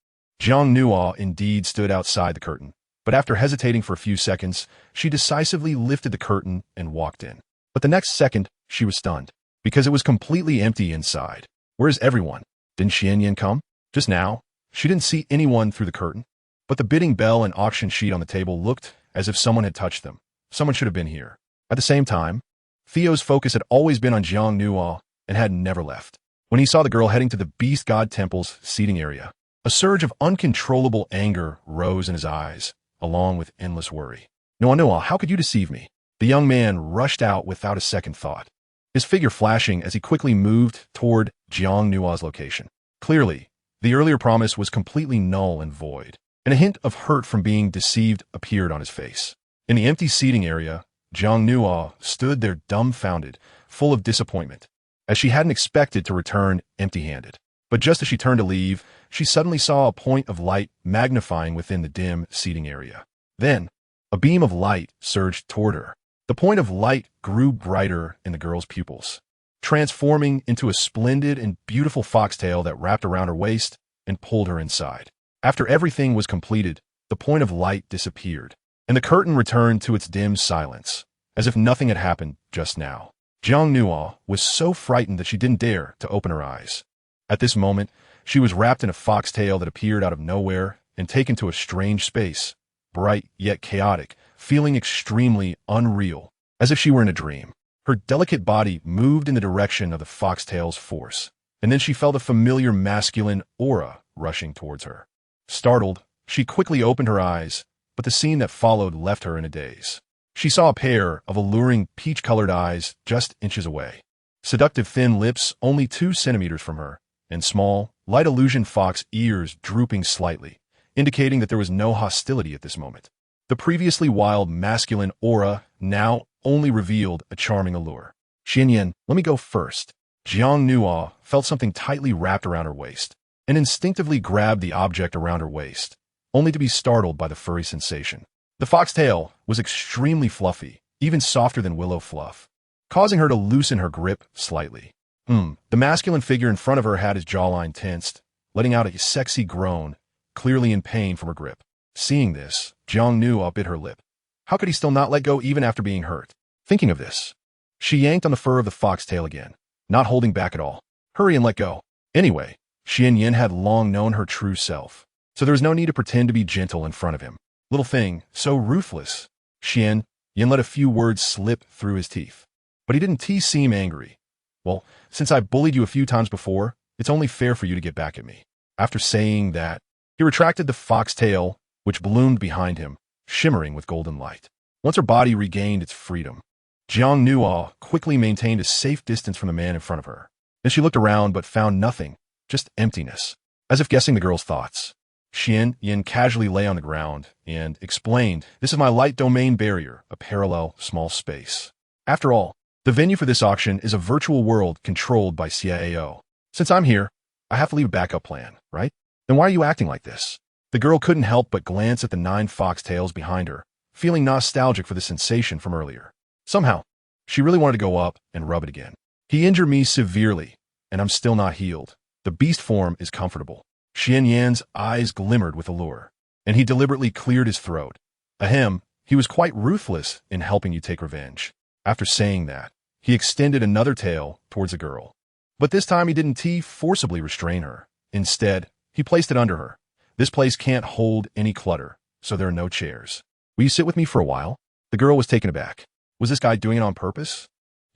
Jiang Nua indeed stood outside the curtain, but after hesitating for a few seconds, she decisively lifted the curtain and walked in. But the next second, she was stunned, because it was completely empty inside. Where's everyone? Didn't Xian Yin come? Just now? She didn't see anyone through the curtain, but the bidding bell and auction sheet on the table looked as if someone had touched them. Someone should have been here. At the same time, Theo's focus had always been on Jiang Nua and had never left. When he saw the girl heading to the Beast God Temple's seating area, a surge of uncontrollable anger rose in his eyes, along with endless worry. Nua, how could you deceive me? The young man rushed out without a second thought, his figure flashing as he quickly moved toward Jiang Nua's location. Clearly, the earlier promise was completely null and void, and a hint of hurt from being deceived appeared on his face. In the empty seating area, Jiang Nua stood there dumbfounded, full of disappointment, as she hadn't expected to return empty-handed. But just as she turned to leave, she suddenly saw a point of light magnifying within the dim seating area. Then, a beam of light surged toward her. The point of light grew brighter in the girl's pupils, transforming into a splendid and beautiful foxtail that wrapped around her waist and pulled her inside. After everything was completed, the point of light disappeared, and the curtain returned to its dim silence, as if nothing had happened just now. Jiang Nua was so frightened that she didn't dare to open her eyes. At this moment, she was wrapped in a foxtail that appeared out of nowhere and taken to a strange space, bright yet chaotic, feeling extremely unreal, as if she were in a dream. Her delicate body moved in the direction of the foxtail's force, and then she felt a familiar masculine aura rushing towards her. Startled, she quickly opened her eyes, but the scene that followed left her in a daze. She saw a pair of alluring peach-colored eyes just inches away, seductive thin lips only 2 centimeters from her, and small, light illusion fox ears drooping slightly, indicating that there was no hostility at this moment. The previously wild masculine aura now only revealed a charming allure. Xianyan, let me go first. Jiang Nuo felt something tightly wrapped around her waist, and instinctively grabbed the object around her waist, only to be startled by the furry sensation. The foxtail was extremely fluffy, even softer than willow fluff, causing her to loosen her grip slightly. The masculine figure in front of her had his jawline tensed, letting out a sexy groan, clearly in pain from her grip. Seeing this, Jiang Nuo bit her lip. How could he still not let go even after being hurt? Thinking of this, she yanked on the fur of the foxtail again, not holding back at all. Hurry and let go. Anyway, Xianyan had long known her true self, so there was no need to pretend to be gentle in front of him. Little thing, so ruthless. Xianyan let a few words slip through his teeth. But he didn't seem angry. Well, since I bullied you a few times before, it's only fair for you to get back at me. After saying that, he retracted the foxtail, which bloomed behind him, shimmering with golden light. Once her body regained its freedom, Jiang Nuo quickly maintained a safe distance from the man in front of her. Then she looked around but found nothing, just emptiness, as if guessing the girl's thoughts. Xianyan casually lay on the ground and explained, "This is my light domain barrier, a parallel small space. After all, the venue for this auction is a virtual world controlled by CIAO. Since I'm here, I have to leave a backup plan, right? Then why are you acting like this?" The girl couldn't help but glance at the 9 foxtails behind her, feeling nostalgic for the sensation from earlier. Somehow, she really wanted to go up and rub it again. He injured me severely, and I'm still not healed. The beast form is comfortable. Xianyan's eyes glimmered with allure, and he deliberately cleared his throat. Ahem, he was quite ruthless in helping you take revenge. After saying that, he extended another tail towards the girl. But this time he didn't forcibly restrain her. Instead, he placed it under her. This place can't hold any clutter, so there are no chairs. Will you sit with me for a while? The girl was taken aback. Was this guy doing it on purpose?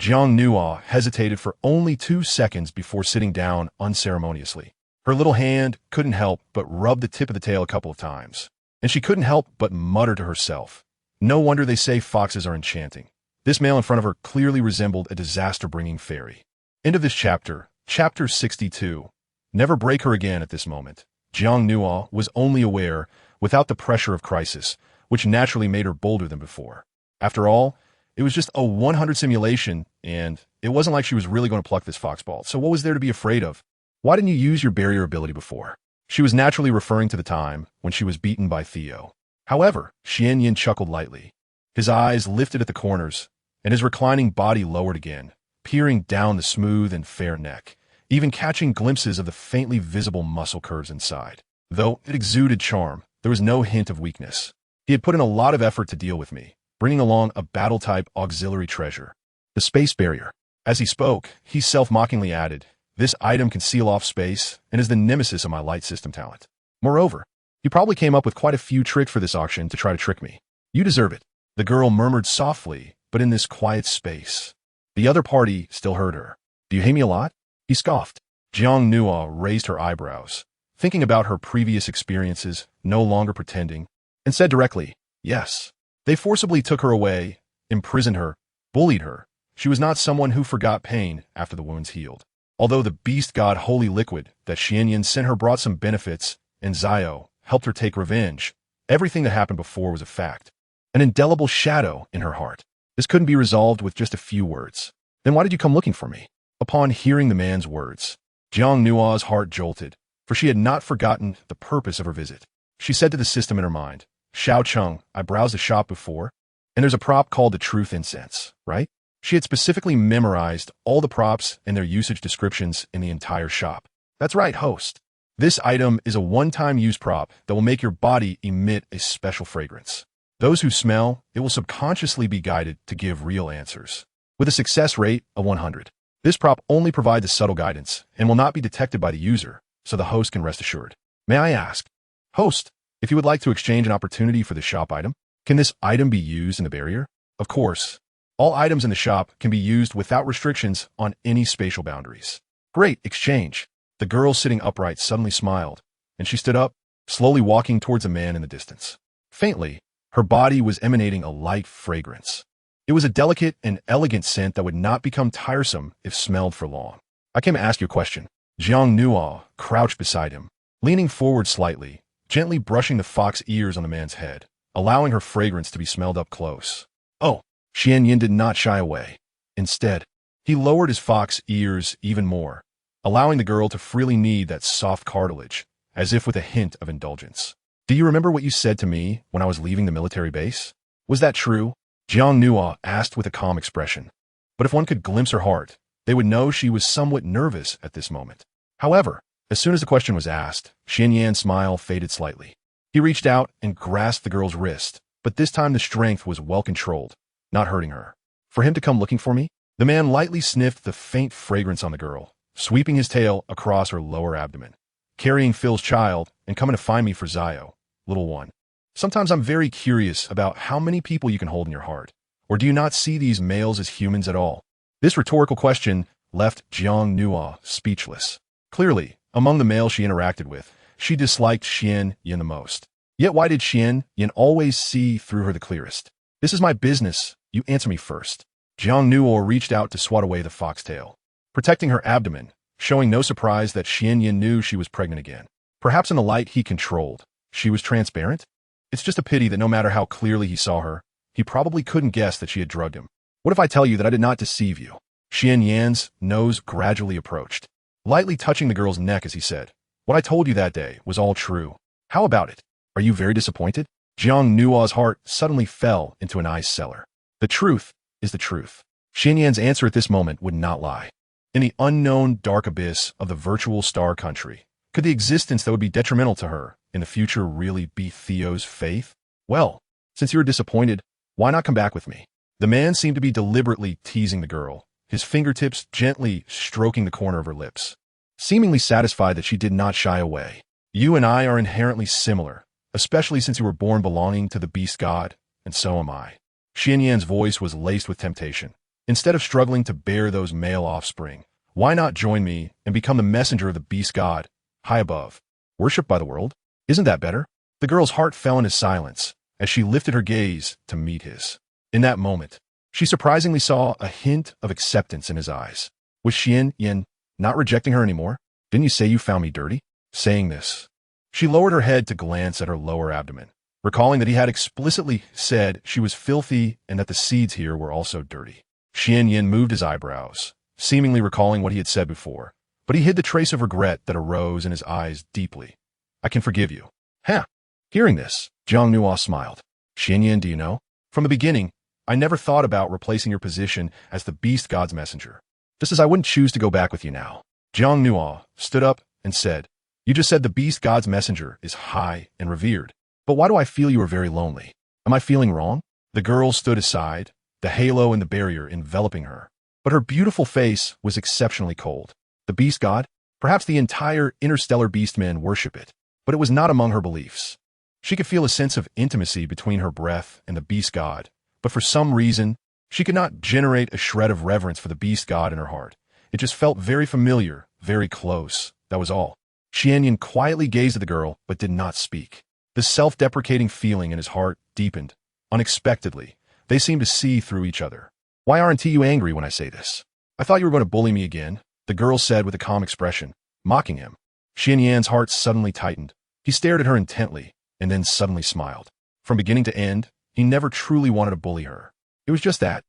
Jiang Nuo hesitated for only 2 seconds before sitting down unceremoniously. Her little hand couldn't help but rub the tip of the tail a couple of times, and she couldn't help but mutter to herself. No wonder they say foxes are enchanting. This male in front of her clearly resembled a disaster-bringing fairy. End of this chapter, chapter 62. Never break her again at this moment. Jiang Nuo was only aware, without the pressure of crisis, which naturally made her bolder than before. After all, it was just a 100 simulation, and it wasn't like she was really going to pluck this foxball, so what was there to be afraid of? Why didn't you use your barrier ability before? She was naturally referring to the time when she was beaten by Theo. However, Xianyan chuckled lightly. His eyes lifted at the corners, and his reclining body lowered again, peering down the smooth and fair neck, even catching glimpses of the faintly visible muscle curves inside. Though it exuded charm, there was no hint of weakness. He had put in a lot of effort to deal with me, bringing along a battle-type auxiliary treasure, the space barrier. As he spoke, he self-mockingly added, "This item can seal off space and is the nemesis of my light system talent. Moreover, he probably came up with quite a few tricks for this auction to try to trick me. You deserve it." The girl murmured softly, but in this quiet space. The other party still heard her. "Do you hate me a lot?" He scoffed. Jiang Nuo raised her eyebrows, thinking about her previous experiences, no longer pretending, and said directly, "Yes." They forcibly took her away, imprisoned her, bullied her. She was not someone who forgot pain after the wounds healed. Although the beast god holy liquid that Xianyan sent her brought some benefits, and Zio helped her take revenge, everything that happened before was a fact. An indelible shadow in her heart. This couldn't be resolved with just a few words. "Then why did you come looking for me?" Upon hearing the man's words, Jiang Nuo's heart jolted, for she had not forgotten the purpose of her visit. She said to the system in her mind, "Xiao Cheng, I browsed the shop before, and there's a prop called the Truth Incense, right?" She had specifically memorized all the props and their usage descriptions in the entire shop. "That's right, host. This item is a one-time use prop that will make your body emit a special fragrance. Those who smell, it will subconsciously be guided to give real answers. With a success rate of 100. This prop only provides a subtle guidance and will not be detected by the user, so the host can rest assured. May I ask, host, If you would like to exchange an opportunity for the shop item, can this item be used in the barrier? Of course. All items in the shop can be used without restrictions on any spatial boundaries. Great exchange. The girl sitting upright suddenly smiled, and she stood up, slowly walking towards a man in the distance. Faintly, her body was emanating a light fragrance. It was a delicate and elegant scent that would not become tiresome if smelled for long. I came to ask you a question. Jiang Nuo crouched beside him, leaning forward slightly, gently brushing the fox ears on the man's head, allowing her fragrance to be smelled up close. Oh, Xian Yin did not shy away. Instead, he lowered his fox ears even more, allowing the girl to freely knead that soft cartilage, as if with a hint of indulgence. Do you remember what you said to me when I was leaving the military base? Was that true? Jiang Nuo asked with a calm expression. But if one could glimpse her heart, they would know she was somewhat nervous at this moment. However, as soon as the question was asked, Xian Yan's smile faded slightly. He reached out and grasped the girl's wrist, but this time the strength was well controlled, not hurting her. For him to come looking for me? The man lightly sniffed the faint fragrance on the girl, sweeping his tail across her lower abdomen. Carrying Phil's child and coming to find me for Zio, little one. Sometimes I'm very curious about how many people you can hold in your heart. Or do you not see these males as humans at all? This rhetorical question left Jiang Nuo speechless. Clearly, among the males she interacted with, she disliked Xian Yin the most. Yet why did Xian Yin always see through her the clearest? This is my business. You answer me first. Jiang Nuo reached out to swat away the foxtail, protecting her abdomen, showing no surprise that Xian Yin knew she was pregnant again. Perhaps in the light he controlled, she was transparent? It's just a pity that no matter how clearly he saw her, he probably couldn't guess that she had drugged him. What if I tell you that I did not deceive you? Xian Yan's nose gradually approached, lightly touching the girl's neck as he said, what I told you that day was all true. How about it? Are you very disappointed? Jiang Nuo's heart suddenly fell into an ice cellar. The truth is the truth. Xian Yan's answer at this moment would not lie. In the unknown dark abyss of the virtual star country, could the existence that would be detrimental to her in the future really be Theo's faith? Well, since you were disappointed, why not come back with me? The man seemed to be deliberately teasing the girl, his fingertips gently stroking the corner of her lips, seemingly satisfied that she did not shy away. You and I are inherently similar, especially since you were born belonging to the beast god, and so am I. Xian Yan's voice was laced with temptation. Instead of struggling to bear those male offspring, why not join me and become the messenger of the beast god, high above, worshipped by the world? Isn't that better? The girl's heart fell into silence as she lifted her gaze to meet his. In that moment, she surprisingly saw a hint of acceptance in his eyes. Was Xian Yan not rejecting her anymore? Didn't you say you found me dirty? Saying this, she lowered her head to glance at her lower abdomen, recalling that he had explicitly said she was filthy and that the seeds here were also dirty. Xian Yan moved his eyebrows, seemingly recalling what he had said before, but he hid the trace of regret that arose in his eyes deeply. I can forgive you. Huh. Hearing this, Jiang Nuo smiled. Xian Yan, do you know? From the beginning, I never thought about replacing your position as the beast god's messenger, just as I wouldn't choose to go back with you now. Jiang Nuo stood up and said, you just said the beast god's messenger is high and revered, but why do I feel you are very lonely? Am I feeling wrong? The girl stood aside, the halo and the barrier enveloping her, but her beautiful face was exceptionally cold. The beast god? Perhaps the entire interstellar beastmen worship it, but it was not among her beliefs. She could feel a sense of intimacy between her breath and the beast god, but for some reason, she could not generate a shred of reverence for the beast god in her heart. It just felt very familiar, very close. That was all. Xian Yan quietly gazed at the girl, but did not speak. The self-deprecating feeling in his heart deepened. Unexpectedly, they seemed to see through each other. Why aren't you angry when I say this? I thought you were going to bully me again, the girl said with a calm expression, mocking him. Xian Yan's heart suddenly tightened. He stared at her intently, and then suddenly smiled. From beginning to end, he never truly wanted to bully her. It was just that.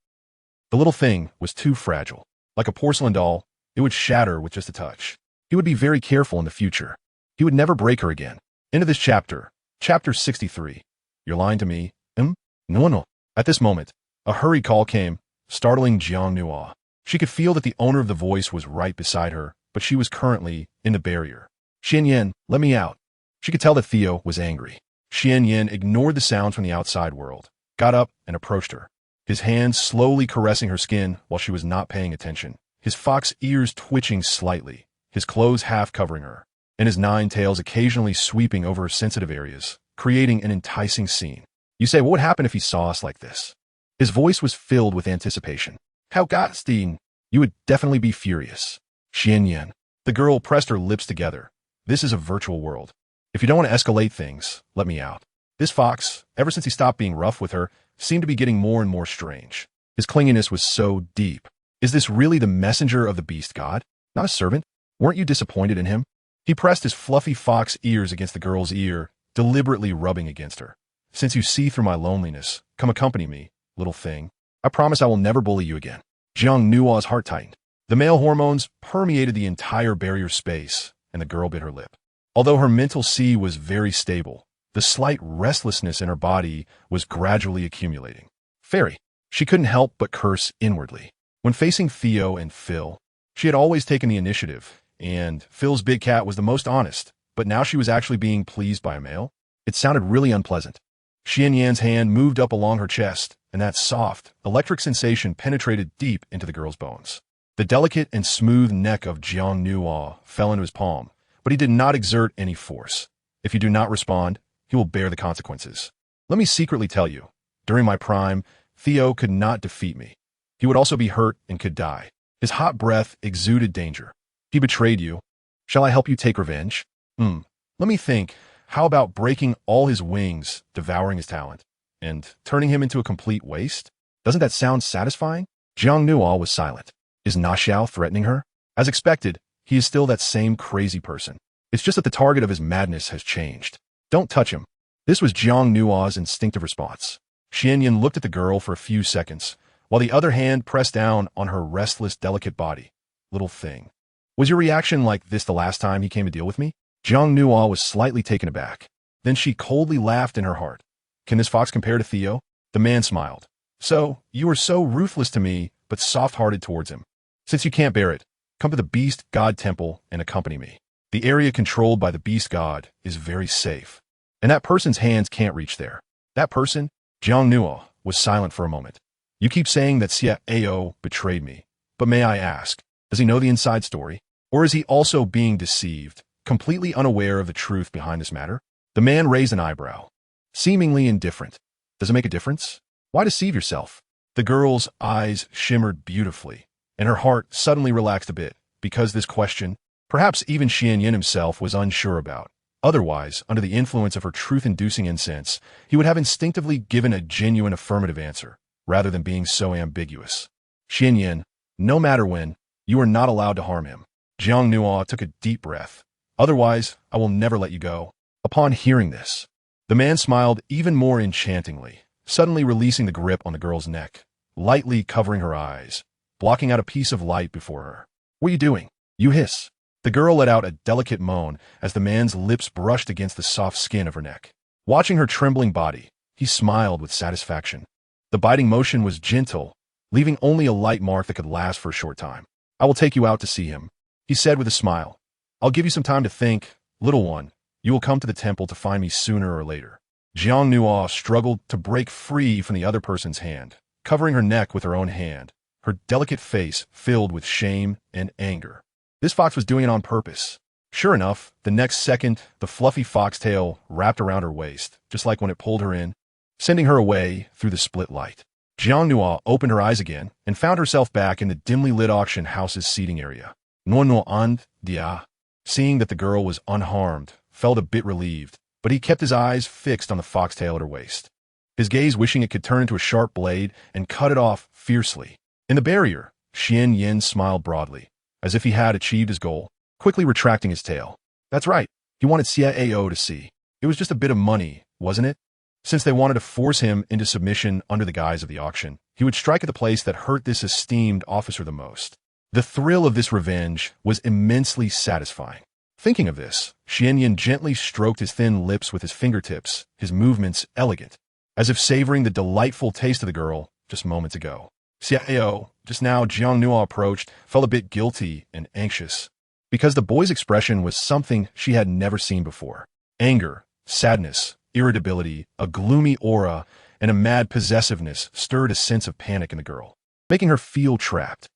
The little thing was too fragile. Like a porcelain doll, it would shatter with just a touch. He would be very careful in the future. He would never break her again. End of this chapter. Chapter 63. You're lying to me? No. At this moment, a hurried call came, startling Jiang Nuo. She could feel that the owner of the voice was right beside her, but she was currently in the barrier. Xian Yan, let me out. She could tell that Theo was angry. Xian Yan ignored the sounds from the outside world, got up and approached her, his hands slowly caressing her skin while she was not paying attention, his fox ears twitching slightly, his clothes half covering her, and his 9 tails occasionally sweeping over her sensitive areas, creating an enticing scene. You say, what would happen if he saw us like this? His voice was filled with anticipation. How Gottstein, you would definitely be furious. Xian Yan. The girl pressed her lips together. This is a virtual world. If you don't want to escalate things, let me out. This fox, ever since he stopped being rough with her, seemed to be getting more and more strange. His clinginess was so deep. Is this really the messenger of the beast god? Not a servant? Weren't you disappointed in him? He pressed his fluffy fox ears against the girl's ear, deliberately rubbing against her. Since you see through my loneliness, come accompany me, little thing. I promise I will never bully you again. Jiang Nua's heart tightened. The male hormones permeated the entire barrier space, and the girl bit her lip. Although her mental sea was very stable, the slight restlessness in her body was gradually accumulating. Fairy. She couldn't help but curse inwardly. When facing Theo and Phil, she had always taken the initiative, and Phil's big cat was the most honest, but now she was actually being pleased by a male. It sounded really unpleasant. Xian Yan's hand moved up along her chest, and that soft, electric sensation penetrated deep into the girl's bones. The delicate and smooth neck of Jiang Nua fell into his palm, but he did not exert any force. If you do not respond, he will bear the consequences. Let me secretly tell you, during my prime, Theo could not defeat me. He would also be hurt and could die. His hot breath exuded danger. He betrayed you. Shall I help you take revenge? Let me think. How about breaking all his wings, devouring his talent, and turning him into a complete waste? Doesn't that sound satisfying? Jiang Nua was silent. Is Na Xiao threatening her? As expected, he is still that same crazy person. It's just that the target of his madness has changed. Don't touch him. This was Jiang Nua's instinctive response. Xian Yan looked at the girl for a few seconds, while the other hand pressed down on her restless, delicate body. Little thing. Was your reaction like this the last time he came to deal with me? Jiang Nua was slightly taken aback. Then she coldly laughed in her heart. Can this fox compare to Theo? The man smiled. So, you were so ruthless to me, but soft-hearted towards him. Since you can't bear it, come to the Beast God Temple and accompany me. The area controlled by the Beast God is very safe, and that person's hands can't reach there. That person, Jiang Nua, was silent for a moment. You keep saying that Xia Ao betrayed me, but may I ask, does he know the inside story? Or is he also being deceived, completely unaware of the truth behind this matter? The man raised an eyebrow, seemingly indifferent. Does it make a difference? Why deceive yourself? The girl's eyes shimmered beautifully, and her heart suddenly relaxed a bit, because this question, perhaps even Xian Yin himself was unsure about. Otherwise, under the influence of her truth-inducing incense, he would have instinctively given a genuine affirmative answer, rather than being so ambiguous. Xian Yin, no matter when, you are not allowed to harm him. Jiang Nua took a deep breath. Otherwise, I will never let you go. Upon hearing this, the man smiled even more enchantingly, suddenly releasing the grip on the girl's neck, lightly covering her eyes, blocking out a piece of light before her. What are you doing? You hiss. The girl let out a delicate moan as the man's lips brushed against the soft skin of her neck. Watching her trembling body, he smiled with satisfaction. The biting motion was gentle, leaving only a light mark that could last for a short time. I will take you out to see him, he said with a smile. I'll give you some time to think. Little one, you will come to the temple to find me sooner or later. Jiang Nua struggled to break free from the other person's hand, covering her neck with her own hand, her delicate face filled with shame and anger. This fox was doing it on purpose. Sure enough, the next second, the fluffy foxtail wrapped around her waist, just like when it pulled her in, sending her away through the split light. Jiang Nua opened her eyes again and found herself back in the dimly lit auction house's seating area. Nuo and Dia, seeing that the girl was unharmed, felt a bit relieved, but he kept his eyes fixed on the foxtail at her waist, his gaze wishing it could turn into a sharp blade and cut it off fiercely. In the barrier, Xian Yin smiled broadly, as if he had achieved his goal, quickly retracting his tail. That's right, he wanted Xia Ao to see. It was just a bit of money, wasn't it? Since they wanted to force him into submission under the guise of the auction, he would strike at the place that hurt this esteemed officer the most. The thrill of this revenge was immensely satisfying. Thinking of this, Xian Yin gently stroked his thin lips with his fingertips, his movements elegant, as if savoring the delightful taste of the girl just moments ago. Xia Ao, just now Jiang Nua approached, felt a bit guilty and anxious, because the boy's expression was something she had never seen before. Anger, sadness, irritability, a gloomy aura, and a mad possessiveness stirred a sense of panic in the girl, making her feel trapped.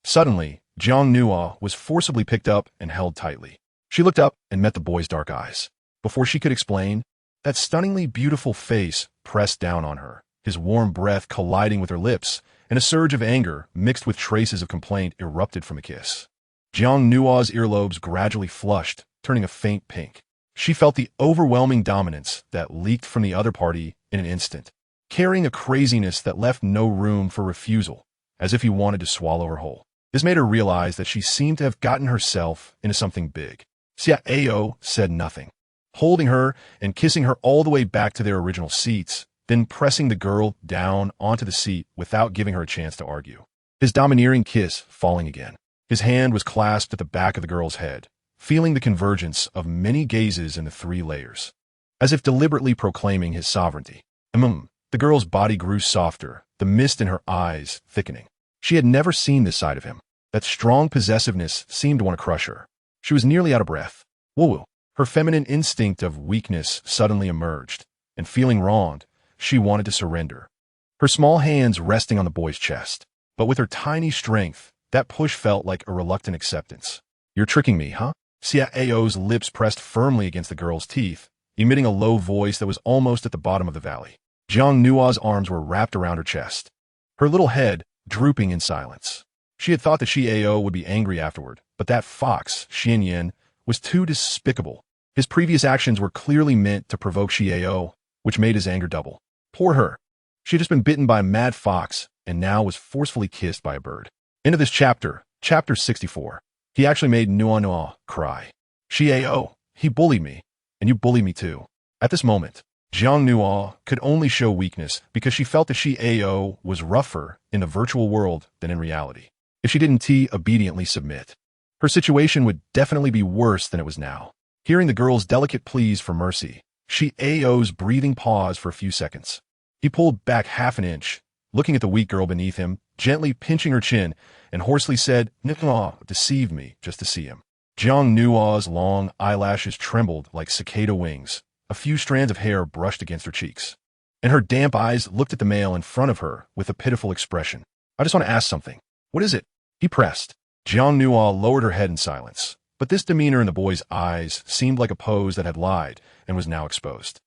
Suddenly, Jiang Nua was forcibly picked up and held tightly. She looked up and met the boy's dark eyes. Before she could explain, That stunningly beautiful face pressed down on her, his warm breath colliding with her lips, and a surge of anger mixed with traces of complaint erupted from a kiss. Jiang Nua's earlobes gradually flushed, turning a faint pink. She felt the overwhelming dominance that leaked from the other party in an instant, carrying a craziness that left no room for refusal, as if he wanted to swallow her whole. This made her realize that she seemed to have gotten herself into something big. Xia Ao said nothing, holding her and kissing her all the way back to their original seats, then pressing the girl down onto the seat without giving her a chance to argue. His domineering kiss falling again. His hand was clasped at the back of the girl's head, feeling the convergence of many gazes in the 3 layers, as if deliberately proclaiming his sovereignty. The girl's body grew softer, the mist in her eyes thickening. She had never seen this side of him. That strong possessiveness seemed to want to crush her. She was nearly out of breath. Woo-woo. Her feminine instinct of weakness suddenly emerged, and feeling wronged, she wanted to surrender. Her small hands resting on the boy's chest. But with her tiny strength, that push felt like a reluctant acceptance. You're tricking me, huh? Xia Ao's lips pressed firmly against the girl's teeth, emitting a low voice that was almost at the bottom of the valley. Jiang Nua's arms were wrapped around her chest, her little head drooping in silence. She had thought that Xi Ao would be angry afterward, but that fox, Xian Yin, was too despicable. His previous actions were clearly meant to provoke Xi Ao, which made his anger double. Poor her. She had just been bitten by a mad fox, and now was forcefully kissed by a bird. End of this chapter, chapter 64. He actually made Nua cry. Xi Ao, he bullied me, and you bullied me too. At this moment, Jiang Nua could only show weakness because she felt that Xi Ao was rougher in the virtual world than in reality. If she didn't obediently submit, her situation would definitely be worse than it was now. Hearing the girl's delicate pleas for mercy, Xi Ao's breathing paused for a few seconds. He pulled back half an inch, looking at the weak girl beneath him, gently pinching her chin, and hoarsely said, "Nua deceived me just to see him." Jiang Nua's long eyelashes trembled like cicada wings. A few strands of hair brushed against her cheeks, and her damp eyes looked at the male in front of her with a pitiful expression. "I just want to ask something." "What is it?" He pressed. Jiang Nua lowered her head in silence, but this demeanor in the boy's eyes seemed like a pose that had lied and was now exposed.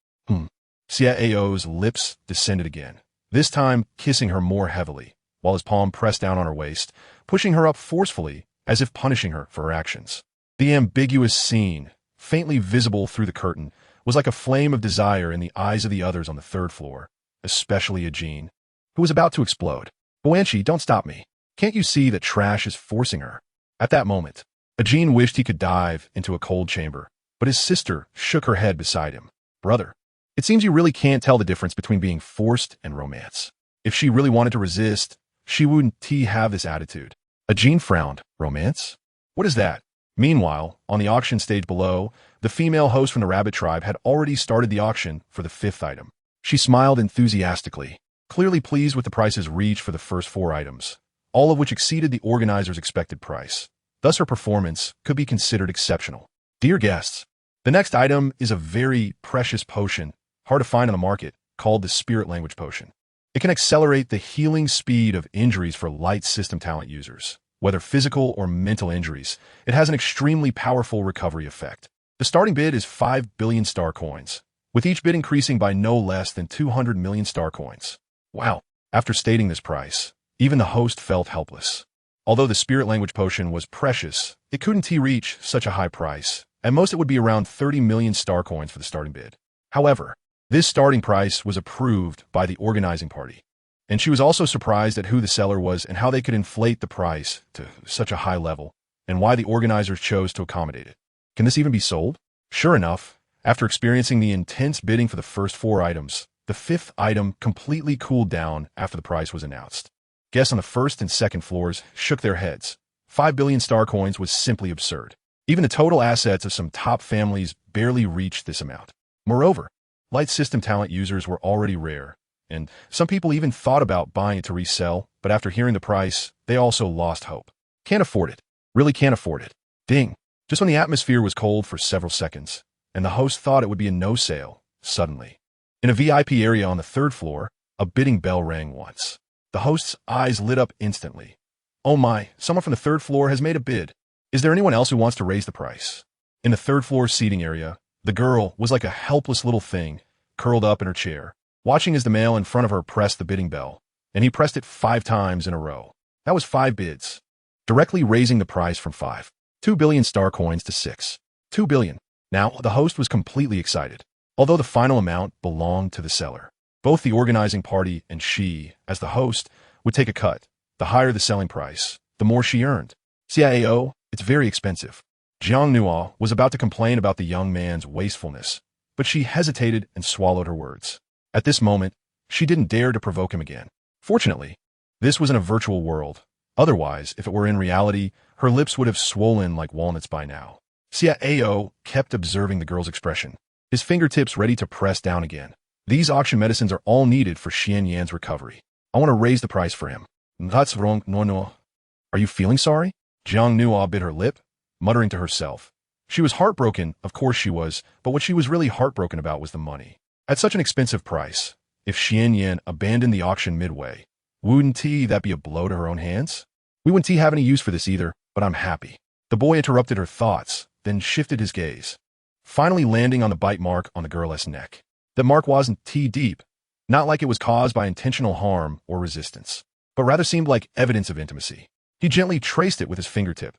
Xia Ao's lips descended again, this time kissing her more heavily, while his palm pressed down on her waist, pushing her up forcefully as if punishing her for her actions. The ambiguous scene, faintly visible through the curtain, was like a flame of desire in the eyes of the others on the 3rd floor, especially Ajin, who was about to explode. "Boanchi, don't stop me. Can't you see that trash is forcing her?" At that moment, Ajin wished he could dive into a cold chamber, but his sister shook her head beside him. "Brother, it seems you really can't tell the difference between being forced and romance. If she really wanted to resist, she wouldn't have this attitude." Ajin frowned. "Romance? What is that?" Meanwhile, on the auction stage below, the female host from the rabbit tribe had already started the auction for the 5th item. She smiled enthusiastically, clearly pleased with the prices reached for the first 4 items, all of which exceeded the organizer's expected price. Thus her performance could be considered exceptional. Dear guests, the next item is a very precious potion, hard to find on the market, called the Spirit Language Potion. It can accelerate the healing speed of injuries for light system talent users. Whether physical or mental injuries, it has an extremely powerful recovery effect. The starting bid is 5 billion star coins, with each bid increasing by no less than 200 million star coins. Wow. After stating this price, even the host felt helpless. Although the Spirit Language Potion was precious, it couldn't reach such a high price. At most it would be around 30 million star coins for the starting bid. However, this starting price was approved by the organizing party, and she was also surprised at who the seller was and how they could inflate the price to such a high level, and why the organizers chose to accommodate it. Can this even be sold? Sure enough, after experiencing the intense bidding for the first 4 items, the 5th item completely cooled down after the price was announced. Guests on the 1st and 2nd floors shook their heads. 5 billion star coins was simply absurd. Even the total assets of some top families barely reached this amount. Moreover, light system talent users were already rare, and some people even thought about buying it to resell, but after hearing the price, they also lost hope. Can't afford it. Really can't afford it. Ding. Just when the atmosphere was cold for several seconds, and the host thought it would be a no sale, suddenly, in a VIP area on the 3rd floor, a bidding bell rang once. The host's eyes lit up instantly. "Oh my, someone from the 3rd floor has made a bid. Is there anyone else who wants to raise the price?" In the 3rd floor seating area, The girl was like a helpless little thing, curled up in her chair, watching as the male in front of her pressed the bidding bell, and he pressed it 5 times in a row. That was 5 bids, directly raising the price from 2 billion star coins to 2 billion. Now, the host was completely excited, although the final amount belonged to the seller. Both the organizing party and she, as the host, would take a cut. The higher the selling price, the more she earned. CIAO, it's very expensive. Jiang Nuo was about to complain about the young man's wastefulness, but she hesitated and swallowed her words. At this moment, she didn't dare to provoke him again. Fortunately, this was in a virtual world. Otherwise, if it were in reality, her lips would have swollen like walnuts by now. CIAO kept observing the girl's expression, his fingertips ready to press down again. These auction medicines are all needed for Xian Yan's recovery. I want to raise the price for him. That's wrong, no. Are you feeling sorry? Jiang Nuo bit her lip, muttering to herself. She was heartbroken, of course she was, but what she was really heartbroken about was the money. At such an expensive price, if Xian Yan abandoned the auction midway, wouldn't that be a blow to her own hands? We wouldn't have any use for this either, but I'm happy. The boy interrupted her thoughts, then shifted his gaze, finally landing on the bite mark on the girl's neck. That mark wasn't deep, not like it was caused by intentional harm or resistance, but rather seemed like evidence of intimacy. He gently traced it with his fingertip.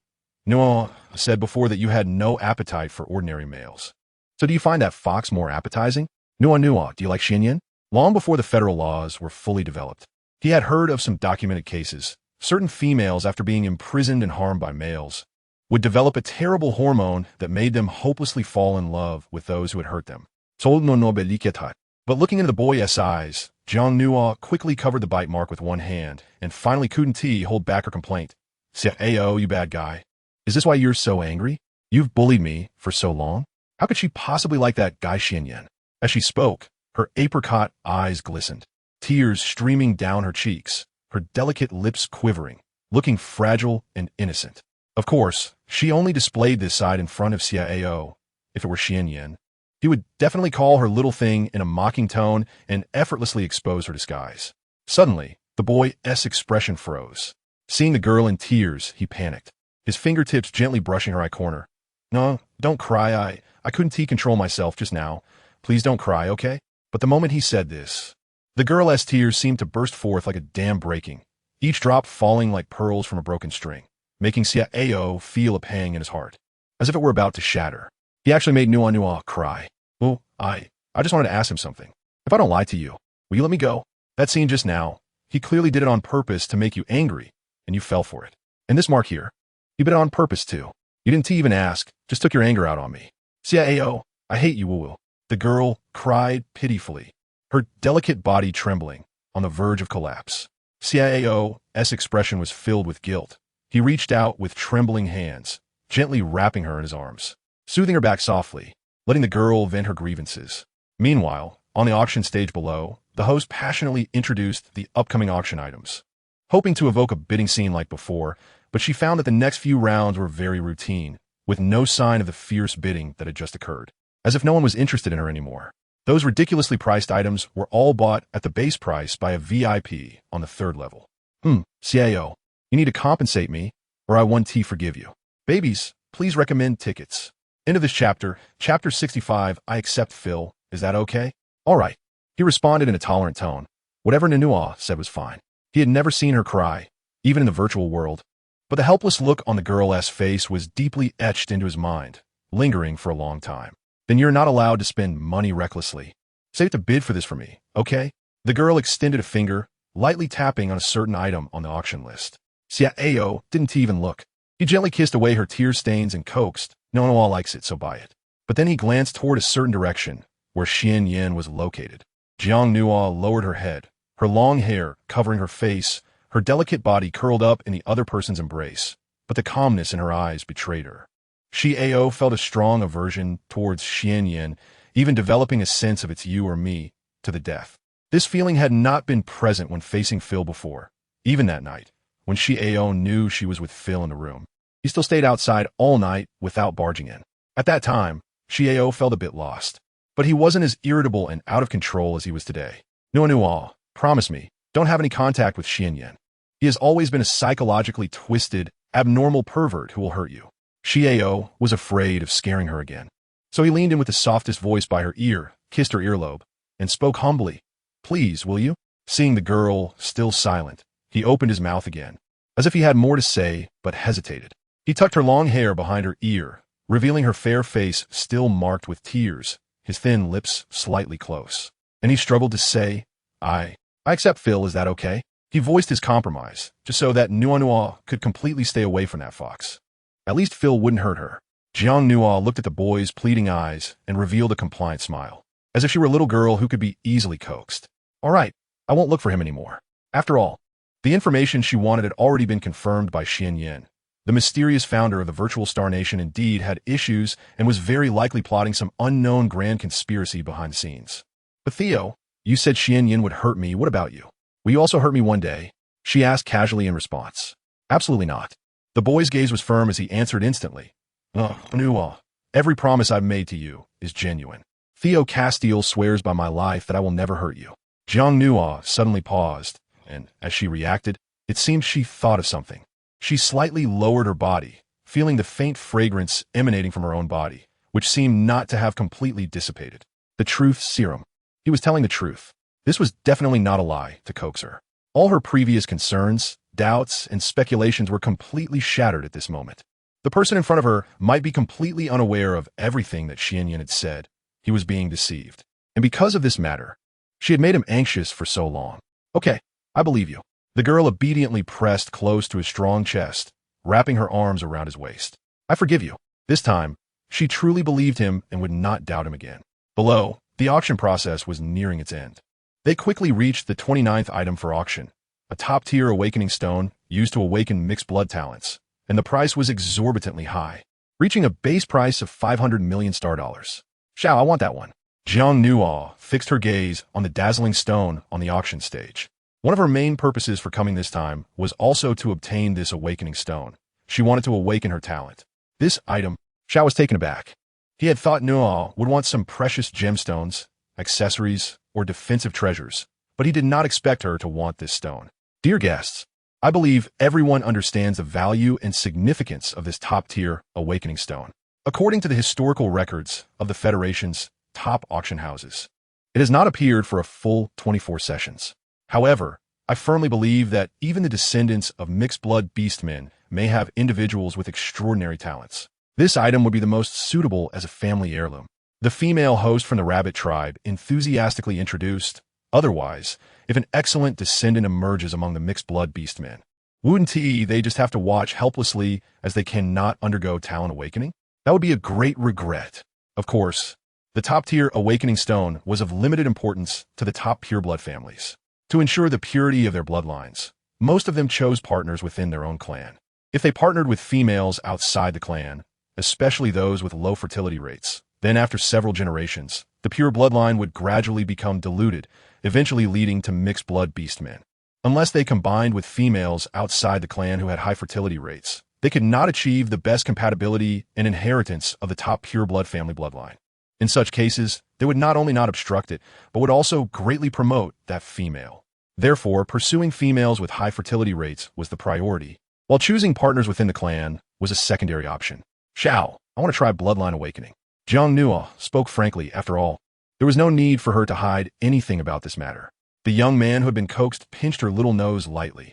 Nuo said before that you had no appetite for ordinary males. So do you find that fox more appetizing? Nuo, do you like Xian Yan? Long before the federal laws were fully developed, he had heard of some documented cases. Certain females, after being imprisoned and harmed by males, would develop a terrible hormone that made them hopelessly fall in love with those who had hurt them. But looking into the boy's eyes, Jiang Nuo quickly covered the bite mark with one hand and finally couldn't hold back her complaint. Ayo, you bad guy. Is this why you're so angry? You've bullied me for so long? How could she possibly like that guy Xian Yan? As she spoke, her apricot eyes glistened, tears streaming down her cheeks, her delicate lips quivering, looking fragile and innocent. Of course, she only displayed this side in front of Xiao. If it were Xian Yan, he would definitely call her little thing in a mocking tone and effortlessly expose her disguise. Suddenly, the boy's expression froze. Seeing the girl in tears, he panicked, his fingertips gently brushing her eye corner. No, don't cry. I couldn't control myself just now. Please don't cry, okay? But the moment he said this, the girl's tears seemed to burst forth like a dam breaking, each drop falling like pearls from a broken string, making Xiao feel a pang in his heart, as if it were about to shatter. He actually made Nuo cry. Well, I just wanted to ask him something. If I don't lie to you, will you let me go? That scene just now, he clearly did it on purpose to make you angry, and you fell for it. And this mark here, you did it on purpose too. You didn't even ask, just took your anger out on me. Xiao, I hate you, Wu. The girl cried pitifully, her delicate body trembling, on the verge of collapse. Xiao's expression was filled with guilt. He reached out with trembling hands, gently wrapping her in his arms, soothing her back softly, letting the girl vent her grievances. Meanwhile, on the auction stage below, the host passionately introduced the upcoming auction items, hoping to evoke a bidding scene like before, but she found that the next few rounds were very routine, with no sign of the fierce bidding that had just occurred, as if no one was interested in her anymore. Those ridiculously priced items were all bought at the base price by a VIP on the 3rd level. Xiao, you need to compensate me, or I won't forgive you. Babies, please recommend tickets. End of this chapter, chapter 65, I accept Phil. Is that okay? All right. He responded in a tolerant tone. Whatever Nuo said was fine. He had never seen her cry, even in the virtual world. But the helpless look on the girl's face was deeply etched into his mind, lingering for a long time. Then you're not allowed to spend money recklessly. Save to bid for this for me, okay? The girl extended a finger, lightly tapping on a certain item on the auction list. Xiao didn't even look. He gently kissed away her tear stains and coaxed, No one likes it, so buy it. But then he glanced toward a certain direction, where Xian Yan was located. Jiang Nuo lowered her head, her long hair covering her face, her delicate body curled up in the other person's embrace, but the calmness in her eyes betrayed her. Xiao felt a strong aversion towards Xian Yan, even developing a sense of it's you or me, to the death. This feeling had not been present when facing Phil before, even that night, when Xiao knew she was with Phil in the room. He still stayed outside all night without barging in. At that time, Xiao felt a bit lost, but he wasn't as irritable and out of control as he was today. Nuo, promise me, don't have any contact with Xian Yan. He has always been a psychologically twisted, abnormal pervert who will hurt you. Xiao was afraid of scaring her again. So he leaned in with the softest voice by her ear, kissed her earlobe, and spoke humbly. Please, will you? Seeing the girl still silent, he opened his mouth again, as if he had more to say, but hesitated. He tucked her long hair behind her ear, revealing her fair face still marked with tears, his thin lips slightly close. And he struggled to say, I accept, Phil, is that okay? He voiced his compromise, just so that Nua could completely stay away from that fox. At least Phil wouldn't hurt her. Jiang Nua looked at the boy's pleading eyes and revealed a compliant smile, as if she were a little girl who could be easily coaxed. All right, I won't look for him anymore. After all, the information she wanted had already been confirmed by Xian Yin. The mysterious founder of the virtual Star Nation indeed had issues and was very likely plotting some unknown grand conspiracy behind the scenes. But Theo, you said Xian Yin would hurt me. What about you? Will you also hurt me one day? She asked casually in response. Absolutely not. The boy's gaze was firm as he answered instantly. Nua, every promise I've made to you is genuine. Theo Castile swears by my life that I will never hurt you. Jiang Nua suddenly paused, and as she reacted, it seemed she thought of something. She slightly lowered her body, feeling the faint fragrance emanating from her own body, which seemed not to have completely dissipated. The truth serum. He was telling the truth. This was definitely not a lie to coax her. All her previous concerns, doubts, and speculations were completely shattered at this moment. The person in front of her might be completely unaware of everything that Xian Yin had said. He was being deceived. And because of this matter, she had made him anxious for so long. Okay, I believe you. The girl obediently pressed close to his strong chest, wrapping her arms around his waist. I forgive you. This time, she truly believed him and would not doubt him again. Below, the auction process was nearing its end. They quickly reached the 29th item for auction, a top-tier awakening stone used to awaken mixed blood talents, and the price was exorbitantly high, reaching a base price of 500 million star dollars. Xiao, I want that one. Jiang Nua fixed her gaze on the dazzling stone on the auction stage. One of her main purposes for coming this time was also to obtain this awakening stone. She wanted to awaken her talent. This item, Xiao was taken aback. He had thought Nua would want some precious gemstones, accessories, or defensive treasures, but he did not expect her to want this stone. Dear guests, I believe everyone understands the value and significance of this top-tier awakening stone. According to the historical records of the Federation's top auction houses, it has not appeared for a full 24 sessions. However, I firmly believe that even the descendants of mixed-blood beastmen may have individuals with extraordinary talents. This item would be the most suitable as a family heirloom. The female host from the rabbit tribe enthusiastically introduced. Otherwise, if an excellent descendant emerges among the mixed-blood beastmen, wouldn't they just have to watch helplessly as they cannot undergo talent awakening? That would be a great regret. Of course, the top-tier awakening stone was of limited importance to the top pureblood families. To ensure the purity of their bloodlines, most of them chose partners within their own clan. If they partnered with females outside the clan, especially those with low fertility rates, then after several generations, the pure bloodline would gradually become diluted, eventually leading to mixed-blood beastmen. Unless they combined with females outside the clan who had high fertility rates, they could not achieve the best compatibility and inheritance of the top pure-blood family bloodline. In such cases, they would not only not obstruct it, but would also greatly promote that female. Therefore, pursuing females with high fertility rates was the priority, while choosing partners within the clan was a secondary option. Xiao, I want to try bloodline awakening. Jiang Nua spoke frankly. After all, there was no need for her to hide anything about this matter. The young man who had been coaxed pinched her little nose lightly.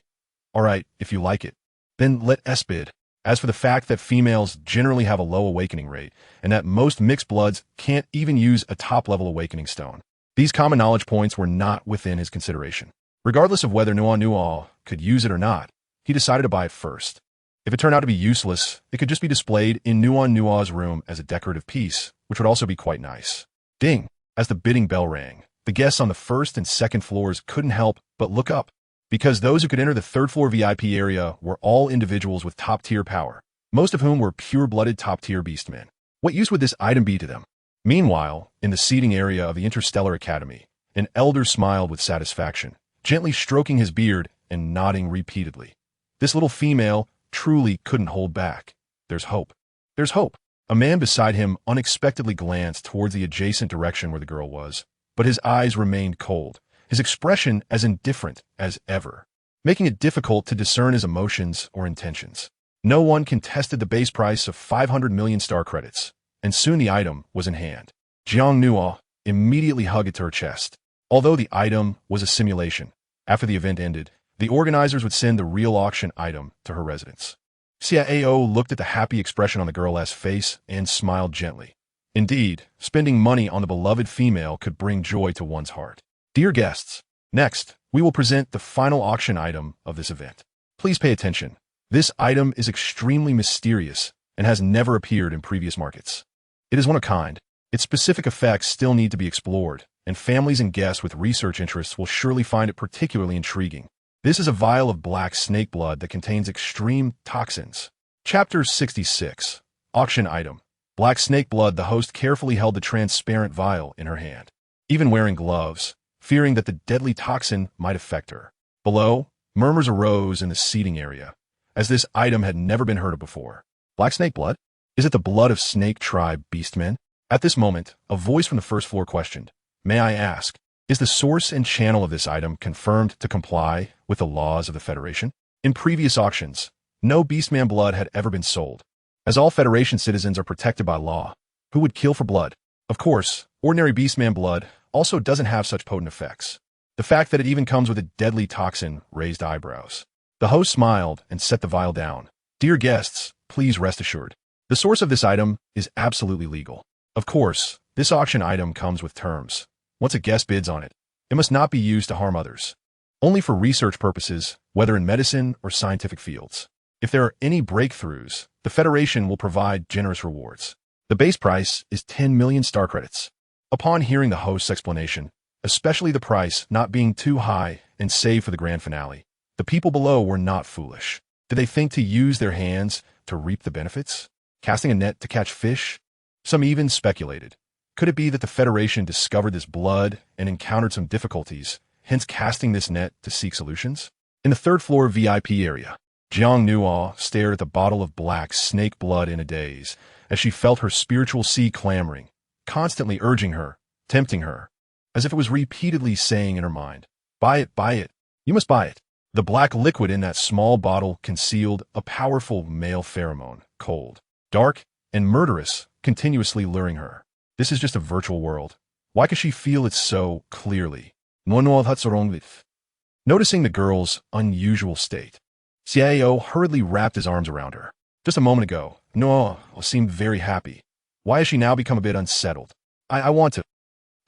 All right, if you like it, then let us bid. As for the fact that females generally have a low awakening rate, and that most mixed bloods can't even use a top-level awakening stone, these common knowledge points were not within his consideration. Regardless of whether Nua could use it or not, he decided to buy it first. If it turned out to be useless, it could just be displayed in Nua's room as a decorative piece, which would also be quite nice. Ding! As the bidding bell rang, the guests on the first and second floors couldn't help but look up, because those who could enter the third-floor VIP area were all individuals with top-tier power, most of whom were pure-blooded top-tier beastmen. What use would this item be to them? Meanwhile, in the seating area of the Interstellar Academy, an elder smiled with satisfaction, gently stroking his beard and nodding repeatedly. This little female truly couldn't hold back. There's hope. There's hope. A man beside him unexpectedly glanced towards the adjacent direction where the girl was, but his eyes remained cold, his expression as indifferent as ever, making it difficult to discern his emotions or intentions. No one contested the base price of 500 million star credits, and soon the item was in hand. Jiang Nuo immediately hugged it to her chest. Although the item was a simulation, after the event ended, the organizers would send the real auction item to her residence. Xiao looked at the happy expression on the girl's face and smiled gently. Indeed, spending money on the beloved female could bring joy to one's heart. Dear guests, next, we will present the final auction item of this event. Please pay attention. This item is extremely mysterious and has never appeared in previous markets. It is one of a kind. Its specific effects still need to be explored, and families and guests with research interests will surely find it particularly intriguing. This is a vial of black snake blood that contains extreme toxins. Chapter 66. Auction Item. Black snake blood. The host carefully held the transparent vial in her hand, even wearing gloves, fearing that the deadly toxin might affect her. Below, murmurs arose in the seating area, as this item had never been heard of before. Black snake blood? Is it the blood of snake tribe beastmen? At this moment, a voice from the first floor questioned, "May I ask, is the source and channel of this item confirmed to comply with the laws of the Federation?" In previous auctions, no beastman blood had ever been sold. As all Federation citizens are protected by law, who would kill for blood? Of course, ordinary beastman blood also doesn't have such potent effects. The fact that it even comes with a deadly toxin raised eyebrows. The host smiled and set the vial down. Dear guests, please rest assured. The source of this item is absolutely legal. Of course, this auction item comes with terms. Once a guest bids on it, it must not be used to harm others. Only for research purposes, whether in medicine or scientific fields. If there are any breakthroughs, the Federation will provide generous rewards. The base price is 10 million star credits. Upon hearing the host's explanation, especially the price not being too high and save for the grand finale, the people below were not foolish. Did they think to use their hands to reap the benefits? Casting a net to catch fish? Some even speculated. Could it be that the Federation discovered this blood and encountered some difficulties, hence casting this net to seek solutions? In the third floor VIP area, Jiang Nuo stared at the bottle of black snake blood in a daze, as she felt her spiritual sea clamoring, constantly urging her, tempting her, as if it was repeatedly saying in her mind, buy it, you must buy it. The black liquid in that small bottle concealed a powerful male pheromone, cold, dark, and murderous, continuously luring her. This is just a virtual world. Why could she feel it so clearly? Noticing the girl's unusual state, Xiao hurriedly wrapped his arms around her. Just a moment ago, Nuo seemed very happy. Why has she now become a bit unsettled? I want to.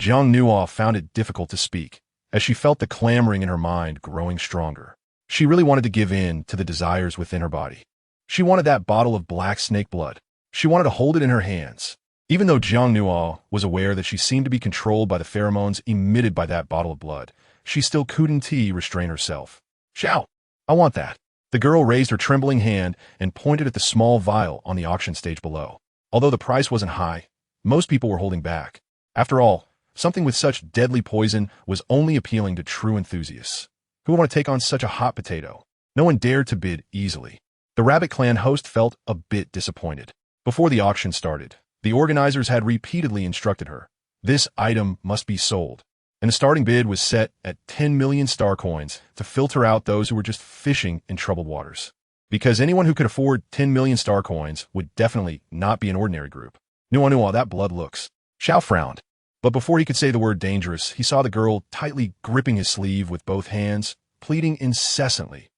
Jiang Nuo found it difficult to speak, as she felt the clamoring in her mind growing stronger. She really wanted to give in to the desires within her body. She wanted that bottle of black snake blood. She wanted to hold it in her hands. Even though Jiang Nuo was aware that she seemed to be controlled by the pheromones emitted by that bottle of blood, she still couldn't restrain herself. Xiao, I want that. The girl raised her trembling hand and pointed at the small vial on the auction stage below. Although the price wasn't high, most people were holding back. After all, something with such deadly poison was only appealing to true enthusiasts. Who would want to take on such a hot potato? No one dared to bid easily. The Rabbit Clan host felt a bit disappointed. Before the auction started, the organizers had repeatedly instructed her, this item must be sold, and the starting bid was set at 10 million star coins to filter out those who were just fishing in troubled waters. Because anyone who could afford 10 million star coins would definitely not be an ordinary group. Nuo, that blood looks. Xiao frowned. But before he could say the word dangerous, he saw the girl tightly gripping his sleeve with both hands, pleading incessantly.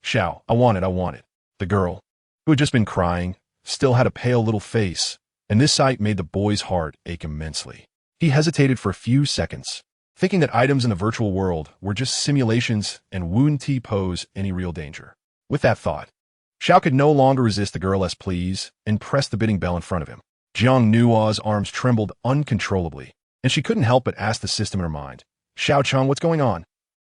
Xiao, I want it. The girl, who had just been crying, still had a pale little face, and this sight made the boy's heart ache immensely. He hesitated for a few seconds, thinking that items in the virtual world were just simulations and wouldn't pose any real danger. With that thought, Xiao could no longer resist the girl's pleas and pressed the bidding bell in front of him. Jiang Nuo's arms trembled uncontrollably, and she couldn't help but ask the system in her mind, Xiao Cheng, what's going on?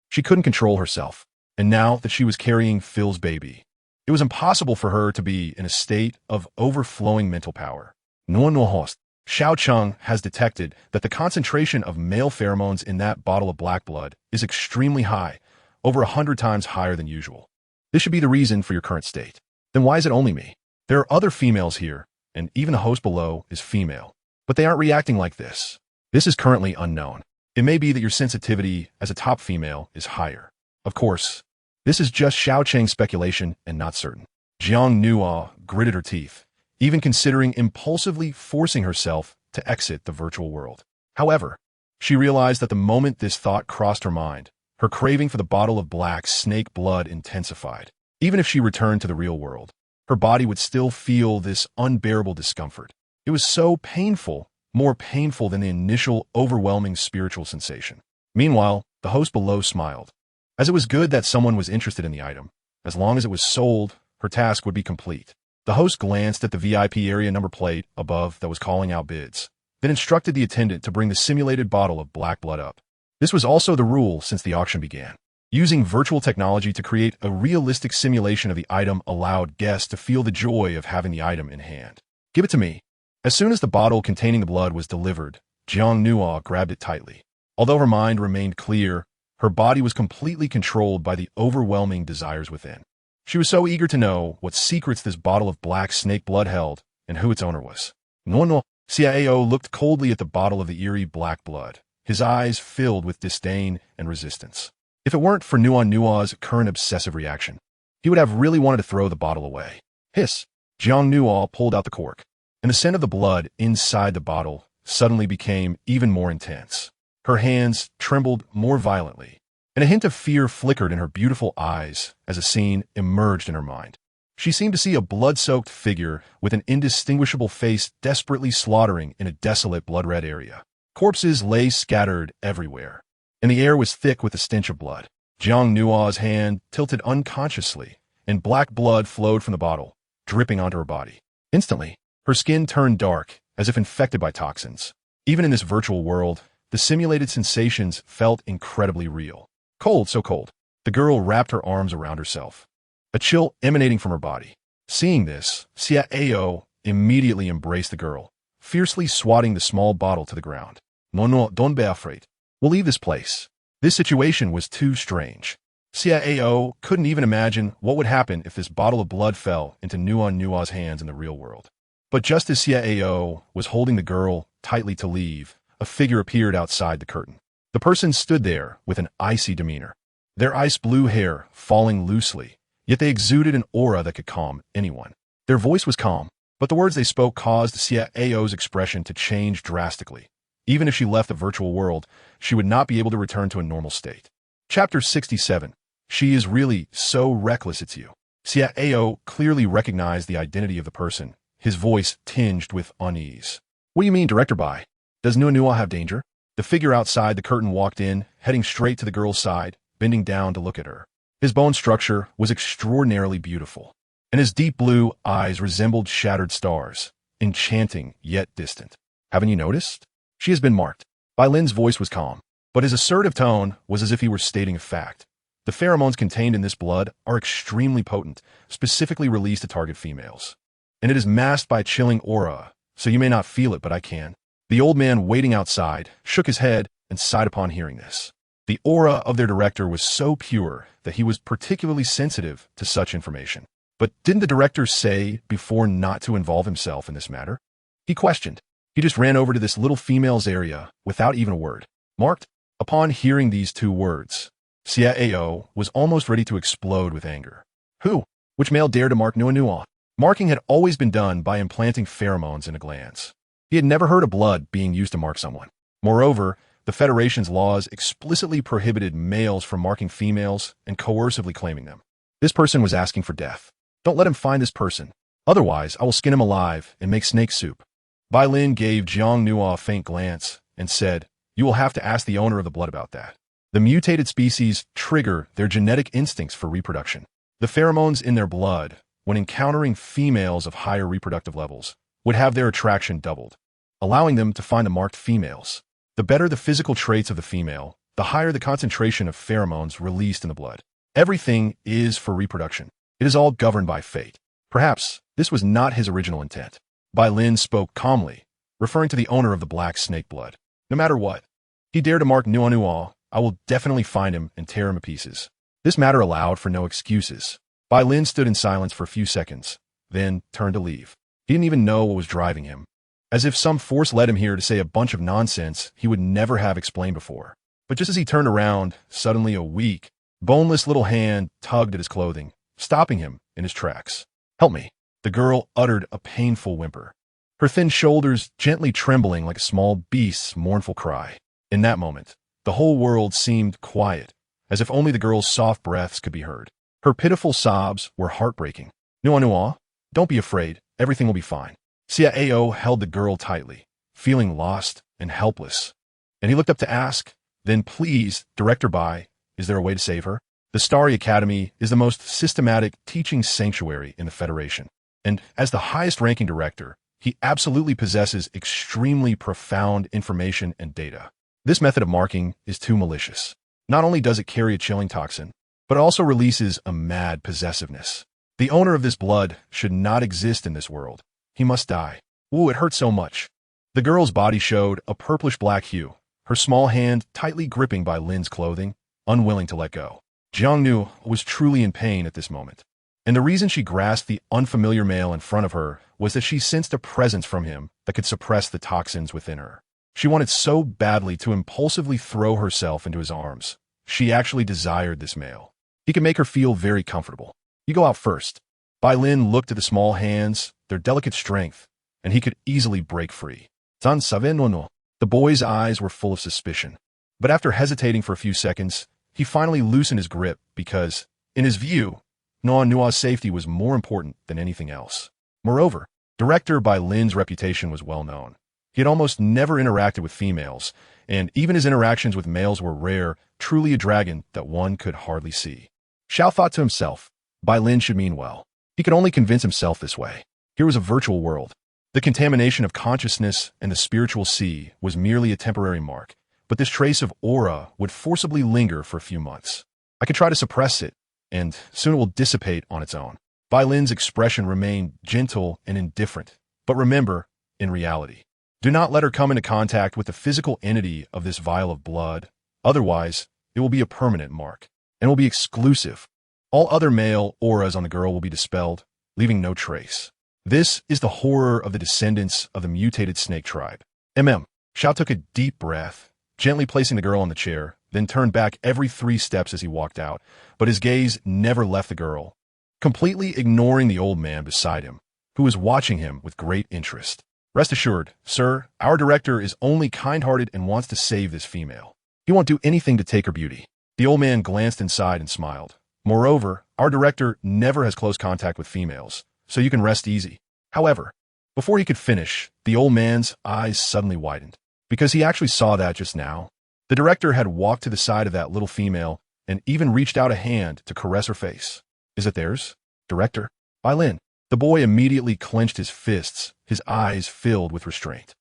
She couldn't control herself, and now that she was carrying Phil's baby, it was impossible for her to be in a state of overflowing mental power. Host. Xiao Cheng has detected that the concentration of male pheromones in that bottle of black blood is extremely high, over 100 times higher than usual. This should be the reason for your current state. Then why is it only me? There are other females here, and even the host below is female, but they aren't reacting like this. This is currently unknown. It may be that your sensitivity as a top female is higher. Of course, this is just Xiao Cheng's speculation and not certain. Jiang Nuo gritted her teeth. even considering impulsively forcing herself to exit the virtual world. However, she realized that the moment this thought crossed her mind, her craving for the bottle of black snake blood intensified. Even if she returned to the real world, her body would still feel this unbearable discomfort. It was so painful, more painful than the initial overwhelming spiritual sensation. Meanwhile, the host below smiled. As it was good that someone was interested in the item, as long as it was sold, her task would be complete. The host glanced at the VIP area number plate above that was calling out bids, then instructed the attendant to bring the simulated bottle of black blood up. This was also the rule since the auction began. Using virtual technology to create a realistic simulation of the item allowed guests to feel the joy of having the item in hand. "Give it to me." As soon as the bottle containing the blood was delivered, Jiang Nua grabbed it tightly. Although her mind remained clear, her body was completely controlled by the overwhelming desires within. She was so eager to know what secrets this bottle of black snake blood held and who its owner was. No, Xiao looked coldly at the bottle of the eerie black blood, his eyes filled with disdain and resistance. If it weren't for Nua's current obsessive reaction, he would have really wanted to throw the bottle away. Hiss! Jiang Nua pulled out the cork, and the scent of the blood inside the bottle suddenly became even more intense. Her hands trembled more violently, and a hint of fear flickered in her beautiful eyes as a scene emerged in her mind. She seemed to see a blood-soaked figure with an indistinguishable face desperately slaughtering in a desolate blood-red area. Corpses lay scattered everywhere, and the air was thick with the stench of blood. Jiang Nua's hand tilted unconsciously, and black blood flowed from the bottle, dripping onto her body. Instantly, her skin turned dark, as if infected by toxins. Even in this virtual world, the simulated sensations felt incredibly real. Cold, so cold. The girl wrapped her arms around herself, a chill emanating from her body. Seeing this, Xiao immediately embraced the girl, fiercely swatting the small bottle to the ground. No, don't be afraid. We'll leave this place. This situation was too strange. Xiao couldn't even imagine what would happen if this bottle of blood fell into Nua's hands in the real world. But just as Xiao was holding the girl tightly to leave, a figure appeared outside the curtain. The person stood there with an icy demeanor, their ice blue hair falling loosely, yet they exuded an aura that could calm anyone. Their voice was calm, but the words they spoke caused Xiao's expression to change drastically. Even if she left the virtual world, she would not be able to return to a normal state. Chapter 67. She is really so reckless, it's you. Xiao clearly recognized the identity of the person, his voice tinged with unease. What do you mean, Director Bai? Does Nua have danger? The figure outside the curtain walked in, heading straight to the girl's side, bending down to look at her. His bone structure was extraordinarily beautiful, and his deep blue eyes resembled shattered stars, enchanting yet distant. Haven't you noticed? She has been marked. Bai Lin's voice was calm, but his assertive tone was as if he were stating a fact. The pheromones contained in this blood are extremely potent, specifically released to target females. And it is masked by a chilling aura, so you may not feel it, but I can. The old man waiting outside shook his head and sighed upon hearing this. The aura of their director was so pure that he was particularly sensitive to such information. But didn't the director say before not to involve himself in this matter? He questioned. He just ran over to this little female's area without even a word. Marked? Upon hearing these two words, Xiao was almost ready to explode with anger. Who? Which male dared to mark Nua? Marking had always been done by implanting pheromones in a glands. He had never heard of blood being used to mark someone. Moreover, the Federation's laws explicitly prohibited males from marking females and coercively claiming them. This person was asking for death. Don't let him find this person. Otherwise, I will skin him alive and make snake soup. Bai Lin gave Jiang Nua a faint glance and said, You will have to ask the owner of the blood about that. The mutated species trigger their genetic instincts for reproduction. The pheromones in their blood, when encountering females of higher reproductive levels, would have their attraction doubled, allowing them to find the marked females. The better the physical traits of the female, the higher the concentration of pheromones released in the blood. Everything is for reproduction. It is all governed by fate. Perhaps this was not his original intent. Bai Lin spoke calmly, referring to the owner of the black snake blood. No matter what, he dared to mark Nua, I will definitely find him and tear him to pieces. This matter allowed for no excuses. Bai Lin stood in silence for a few seconds, then turned to leave. He didn't even know what was driving him. As if some force led him here to say a bunch of nonsense he would never have explained before. But just as he turned around, suddenly a weak, boneless little hand tugged at his clothing, stopping him in his tracks. Help me. The girl uttered a painful whimper, her thin shoulders gently trembling like a small beast's mournful cry. In that moment, the whole world seemed quiet, as if only the girl's soft breaths could be heard. Her pitiful sobs were heartbreaking. Nua, don't be afraid, everything will be fine. Ciao held the girl tightly, feeling lost and helpless. And he looked up to ask, then please, Director Bai, is there a way to save her? The Starry Academy is the most systematic teaching sanctuary in the Federation. And as the highest-ranking director, he absolutely possesses extremely profound information and data. This method of marking is too malicious. Not only does it carry a chilling toxin, but it also releases a mad possessiveness. The owner of this blood should not exist in this world. He must die. Ooh, it hurt so much. The girl's body showed a purplish-black hue, her small hand tightly gripping by Lin's clothing, unwilling to let go. Jiangnu was truly in pain at this moment. And the reason she grasped the unfamiliar male in front of her was that she sensed a presence from him that could suppress the toxins within her. She wanted so badly to impulsively throw herself into his arms. She actually desired this male. He could make her feel very comfortable. You go out first. Bai Lin looked at the small hands, their delicate strength, and he could easily break free. Zan savait no. The boy's eyes were full of suspicion. But after hesitating for a few seconds, he finally loosened his grip because, in his view, Nua's safety was more important than anything else. Moreover, Director Bai Lin's reputation was well known. He had almost never interacted with females, and even his interactions with males were rare, truly a dragon that one could hardly see. Xiao thought to himself, Bai Lin should mean well. He could only convince himself this way. Here was a virtual world. The contamination of consciousness and the spiritual sea was merely a temporary mark, but this trace of aura would forcibly linger for a few months. I could try to suppress it, and soon it will dissipate on its own. Bai Lin's expression remained gentle and indifferent, but remember, in reality, do not let her come into contact with the physical entity of this vial of blood. Otherwise, it will be a permanent mark, and will be exclusive. All other male auras on the girl will be dispelled, leaving no trace. This is the horror of the descendants of the mutated snake tribe. Xiao took a deep breath, gently placing the girl on the chair, then turned back every 3 steps as he walked out, but his gaze never left the girl, completely ignoring the old man beside him, who was watching him with great interest. Rest assured, sir, our director is only kind-hearted and wants to save this female. He won't do anything to take her beauty. The old man glanced inside and smiled. Moreover, our director never has close contact with females, so you can rest easy. However, before he could finish, the old man's eyes suddenly widened, because he actually saw that just now. The director had walked to the side of that little female and even reached out a hand to caress her face. Is it theirs? Director? Bai Lin. The boy immediately clenched his fists, his eyes filled with restraint.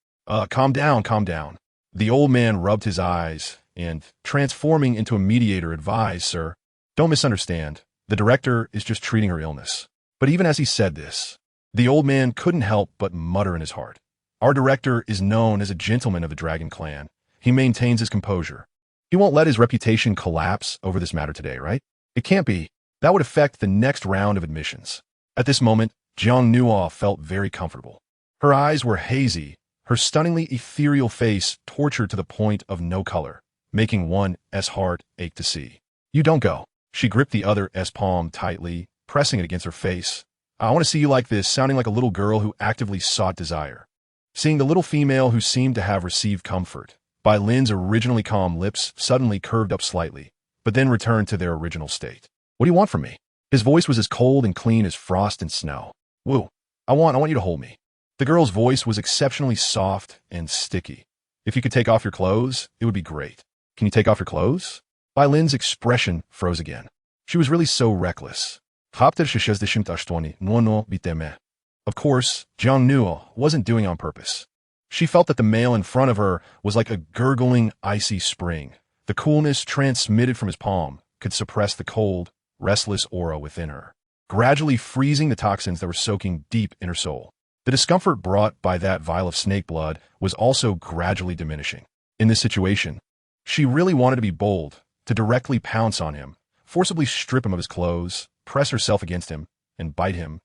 Calm down, calm down. The old man rubbed his eyes and, transforming into a mediator, advised, sir, don't misunderstand. The director is just treating her illness. But even as he said this, the old man couldn't help but mutter in his heart. Our director is known as a gentleman of the Dragon Clan. He maintains his composure. He won't let his reputation collapse over this matter today, right? It can't be. That would affect the next round of admissions. At this moment, Jiang Nuo felt very comfortable. Her eyes were hazy, her stunningly ethereal face tortured to the point of no color, making one's heart ache to see. You don't go. She gripped the other's palm tightly, pressing it against her face. I want to see you like this, sounding like a little girl who actively sought desire. Seeing the little female who seemed to have received comfort, Bai Lin's originally calm lips suddenly curved up slightly, but then returned to their original state. What do you want from me? His voice was as cold and clean as frost and snow. Woo, I want you to hold me. The girl's voice was exceptionally soft and sticky. If you could take off your clothes, it would be great. Can you take off your clothes? Bai Lin's expression froze again. She was really so reckless. Of course, Jiang Nuo wasn't doing it on purpose. She felt that the male in front of her was like a gurgling, icy spring. The coolness transmitted from his palm could suppress the cold, restless aura within her, gradually freezing the toxins that were soaking deep in her soul. The discomfort brought by that vial of snake blood was also gradually diminishing. In this situation, she really wanted to be bold, to directly pounce on him, forcibly strip him of his clothes, press herself against him, and bite him.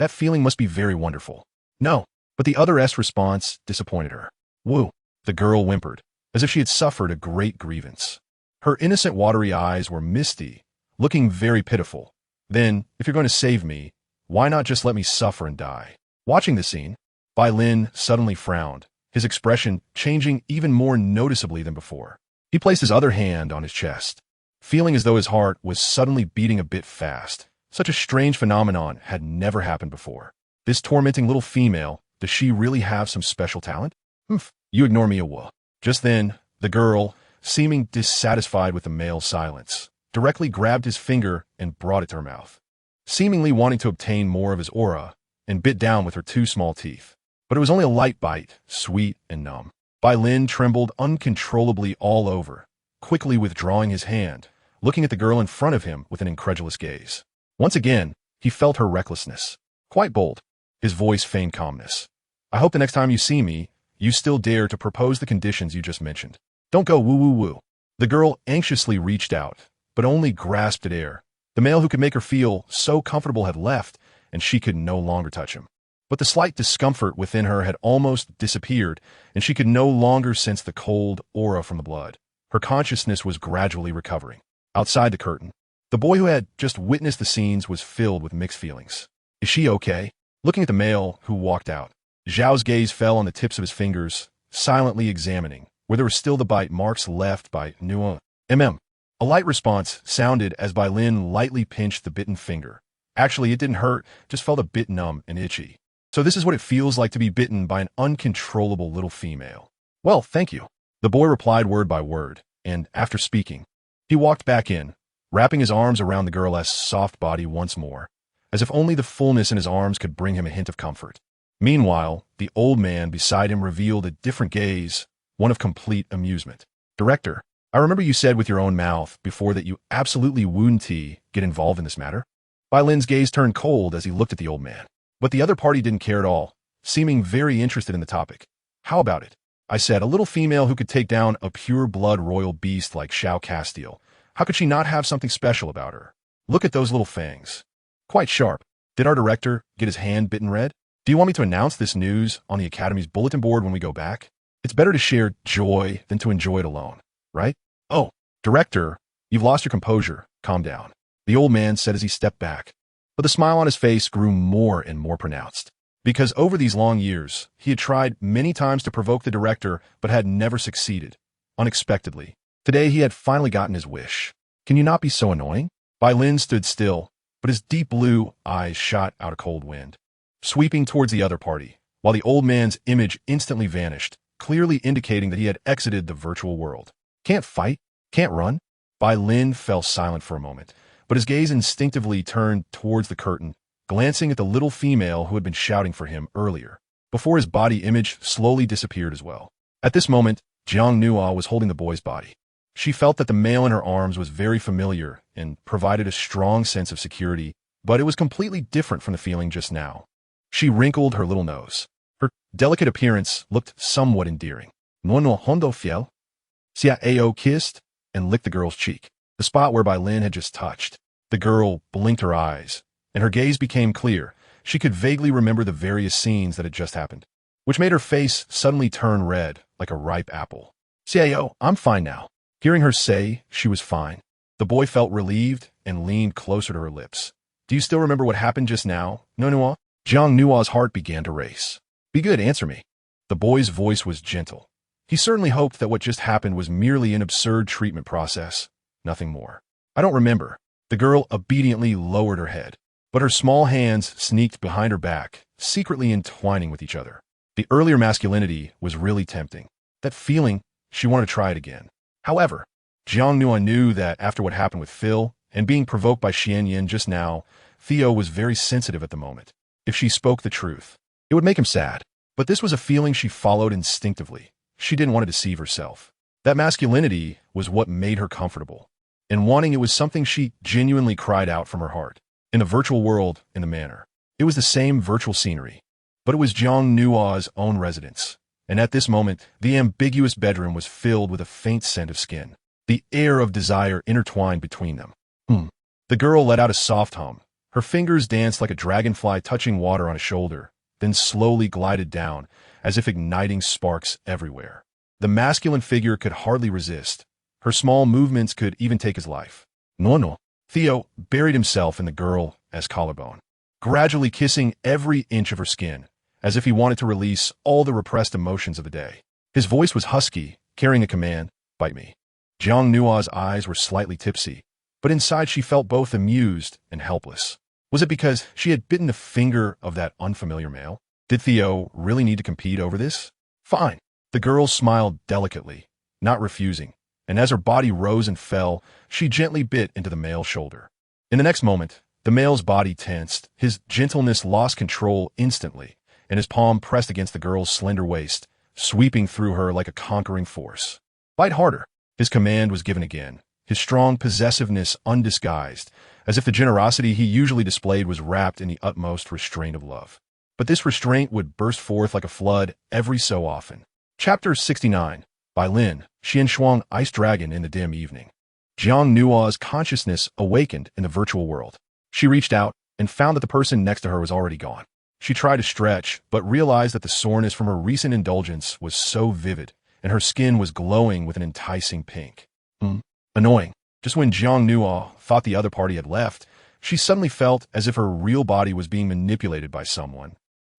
That feeling must be very wonderful. No, but the other's response disappointed her. Woo, the girl whimpered, as if she had suffered a great grievance. Her innocent watery eyes were misty, looking very pitiful. Then, if you're going to save me, Why not just let me suffer and die? Watching this scene, Bai Lin suddenly frowned, his expression changing even more noticeably than before. He placed his other hand on his chest, feeling as though his heart was suddenly beating a bit fast. Such a strange phenomenon had never happened before. This tormenting little female, does she really have some special talent? Humph, you ignore me a wha. Just then, the girl, seeming dissatisfied with the male's silence, directly grabbed his finger and brought it to her mouth, seemingly wanting to obtain more of his aura, and bit down with her two small teeth. But it was only a light bite, sweet and numb. Bai Lin trembled uncontrollably all over, quickly withdrawing his hand, looking at the girl in front of him with an incredulous gaze. Once again, he felt her recklessness. Quite bold. His voice feigned calmness. I hope the next time you see me, you still dare to propose the conditions you just mentioned. Don't go woo-woo-woo. The girl anxiously reached out, but only grasped at air. The male who could make her feel so comfortable had left, and she could no longer touch him. But the slight discomfort within her had almost disappeared, and she could no longer sense the cold aura from the blood. Her consciousness was gradually recovering. Outside the curtain, the boy who had just witnessed the scenes was filled with mixed feelings. Is she okay? Looking at the male who walked out, Zhao's gaze fell on the tips of his fingers, silently examining where there were still the bite marks left by Nuo. A light response sounded as Bai Lin lightly pinched the bitten finger. Actually, it didn't hurt, just felt a bit numb and itchy. So this is what it feels like to be bitten by an uncontrollable little female. Well, thank you. The boy replied word by word, and after speaking, he walked back in, wrapping his arms around the girl's soft body once more, as if only the fullness in his arms could bring him a hint of comfort. Meanwhile, the old man beside him revealed a different gaze, one of complete amusement. Director, I remember you said with your own mouth before that you absolutely wouldn't get involved in this matter. Bai Lin's gaze turned cold as he looked at the old man. But the other party didn't care at all, seeming very interested in the topic. How about it? I said, a little female who could take down a pure-blood royal beast like Xiao Castile. How could she not have something special about her? Look at those little fangs. Quite sharp. Did our director get his hand bitten red? Do you want me to announce this news on the Academy's bulletin board when we go back? It's better to share joy than to enjoy it alone, right? Oh, director, you've lost your composure. Calm down. The old man said as he stepped back. But the smile on his face grew more and more pronounced. Because over these long years, he had tried many times to provoke the director but had never succeeded. Unexpectedly, today he had finally gotten his wish. Can you not be so annoying? Bai Lin stood still, but his deep blue eyes shot out a cold wind, sweeping towards the other party, while the old man's image instantly vanished, clearly indicating that he had exited the virtual world. Can't fight? Can't run? Bai Lin fell silent for a moment, but his gaze instinctively turned towards the curtain, glancing at the little female who had been shouting for him earlier, before his body image slowly disappeared as well. At this moment, Jiang Nua was holding the boy's body. She felt that the male in her arms was very familiar and provided a strong sense of security, but it was completely different from the feeling just now. She wrinkled her little nose. Her delicate appearance looked somewhat endearing. Nuo Hondo Fiel. Xia Ao kissed and licked the girl's cheek, the spot where Bai Lin had just touched. The girl blinked her eyes, and her gaze became clear. She could vaguely remember the various scenes that had just happened, which made her face suddenly turn red like a ripe apple. Xiao, I'm fine now. Hearing her say she was fine, the boy felt relieved and leaned closer to her lips. Do you still remember what happened just now, Nonua? Jiang Nua's heart began to race. Be good, answer me. The boy's voice was gentle. He certainly hoped that what just happened was merely an absurd treatment process, nothing more. I don't remember. The girl obediently lowered her head, but her small hands sneaked behind her back, secretly entwining with each other. The earlier masculinity was really tempting. That feeling, she wanted to try it again. However, Jiang Nua knew that after what happened with Phil and being provoked by Xian Yin just now, Theo was very sensitive at the moment. If she spoke the truth, it would make him sad. But this was a feeling she followed instinctively. She didn't want to deceive herself. That masculinity was what made her comfortable. And wanting it was something she genuinely cried out from her heart. In the virtual world, in the manor. It was the same virtual scenery. But it was Jiang Nua's own residence. And at this moment, the ambiguous bedroom was filled with a faint scent of skin. The air of desire intertwined between them. The girl let out a soft hum. Her fingers danced like a dragonfly touching water on a shoulder, then slowly glided down, as if igniting sparks everywhere. The masculine figure could hardly resist. Her small movements could even take his life. No. Theo buried himself in the girl as collarbone, gradually kissing every inch of her skin, as if he wanted to release all the repressed emotions of the day. His voice was husky, carrying a command, "Bite me." Jiang Nua's eyes were slightly tipsy, but inside she felt both amused and helpless. Was it because she had bitten the finger of that unfamiliar male? Did Theo really need to compete over this? Fine. The girl smiled delicately, not refusing, and as her body rose and fell, she gently bit into the male's shoulder. In the next moment, the male's body tensed, his gentleness lost control instantly, and his palm pressed against the girl's slender waist, sweeping through her like a conquering force. Bite harder. His command was given again, his strong possessiveness undisguised, as if the generosity he usually displayed was wrapped in the utmost restraint of love. But this restraint would burst forth like a flood every so often. Chapter 69, by Lin Xianshuang, Ice Dragon in the Dim Evening. Jiang Nua's consciousness awakened in the virtual world. She reached out and found that the person next to her was already gone. She tried to stretch, but realized that the soreness from her recent indulgence was so vivid, and her skin was glowing with an enticing pink. Annoying. Just when Jiang Nua thought the other party had left, she suddenly felt as if her real body was being manipulated by someone.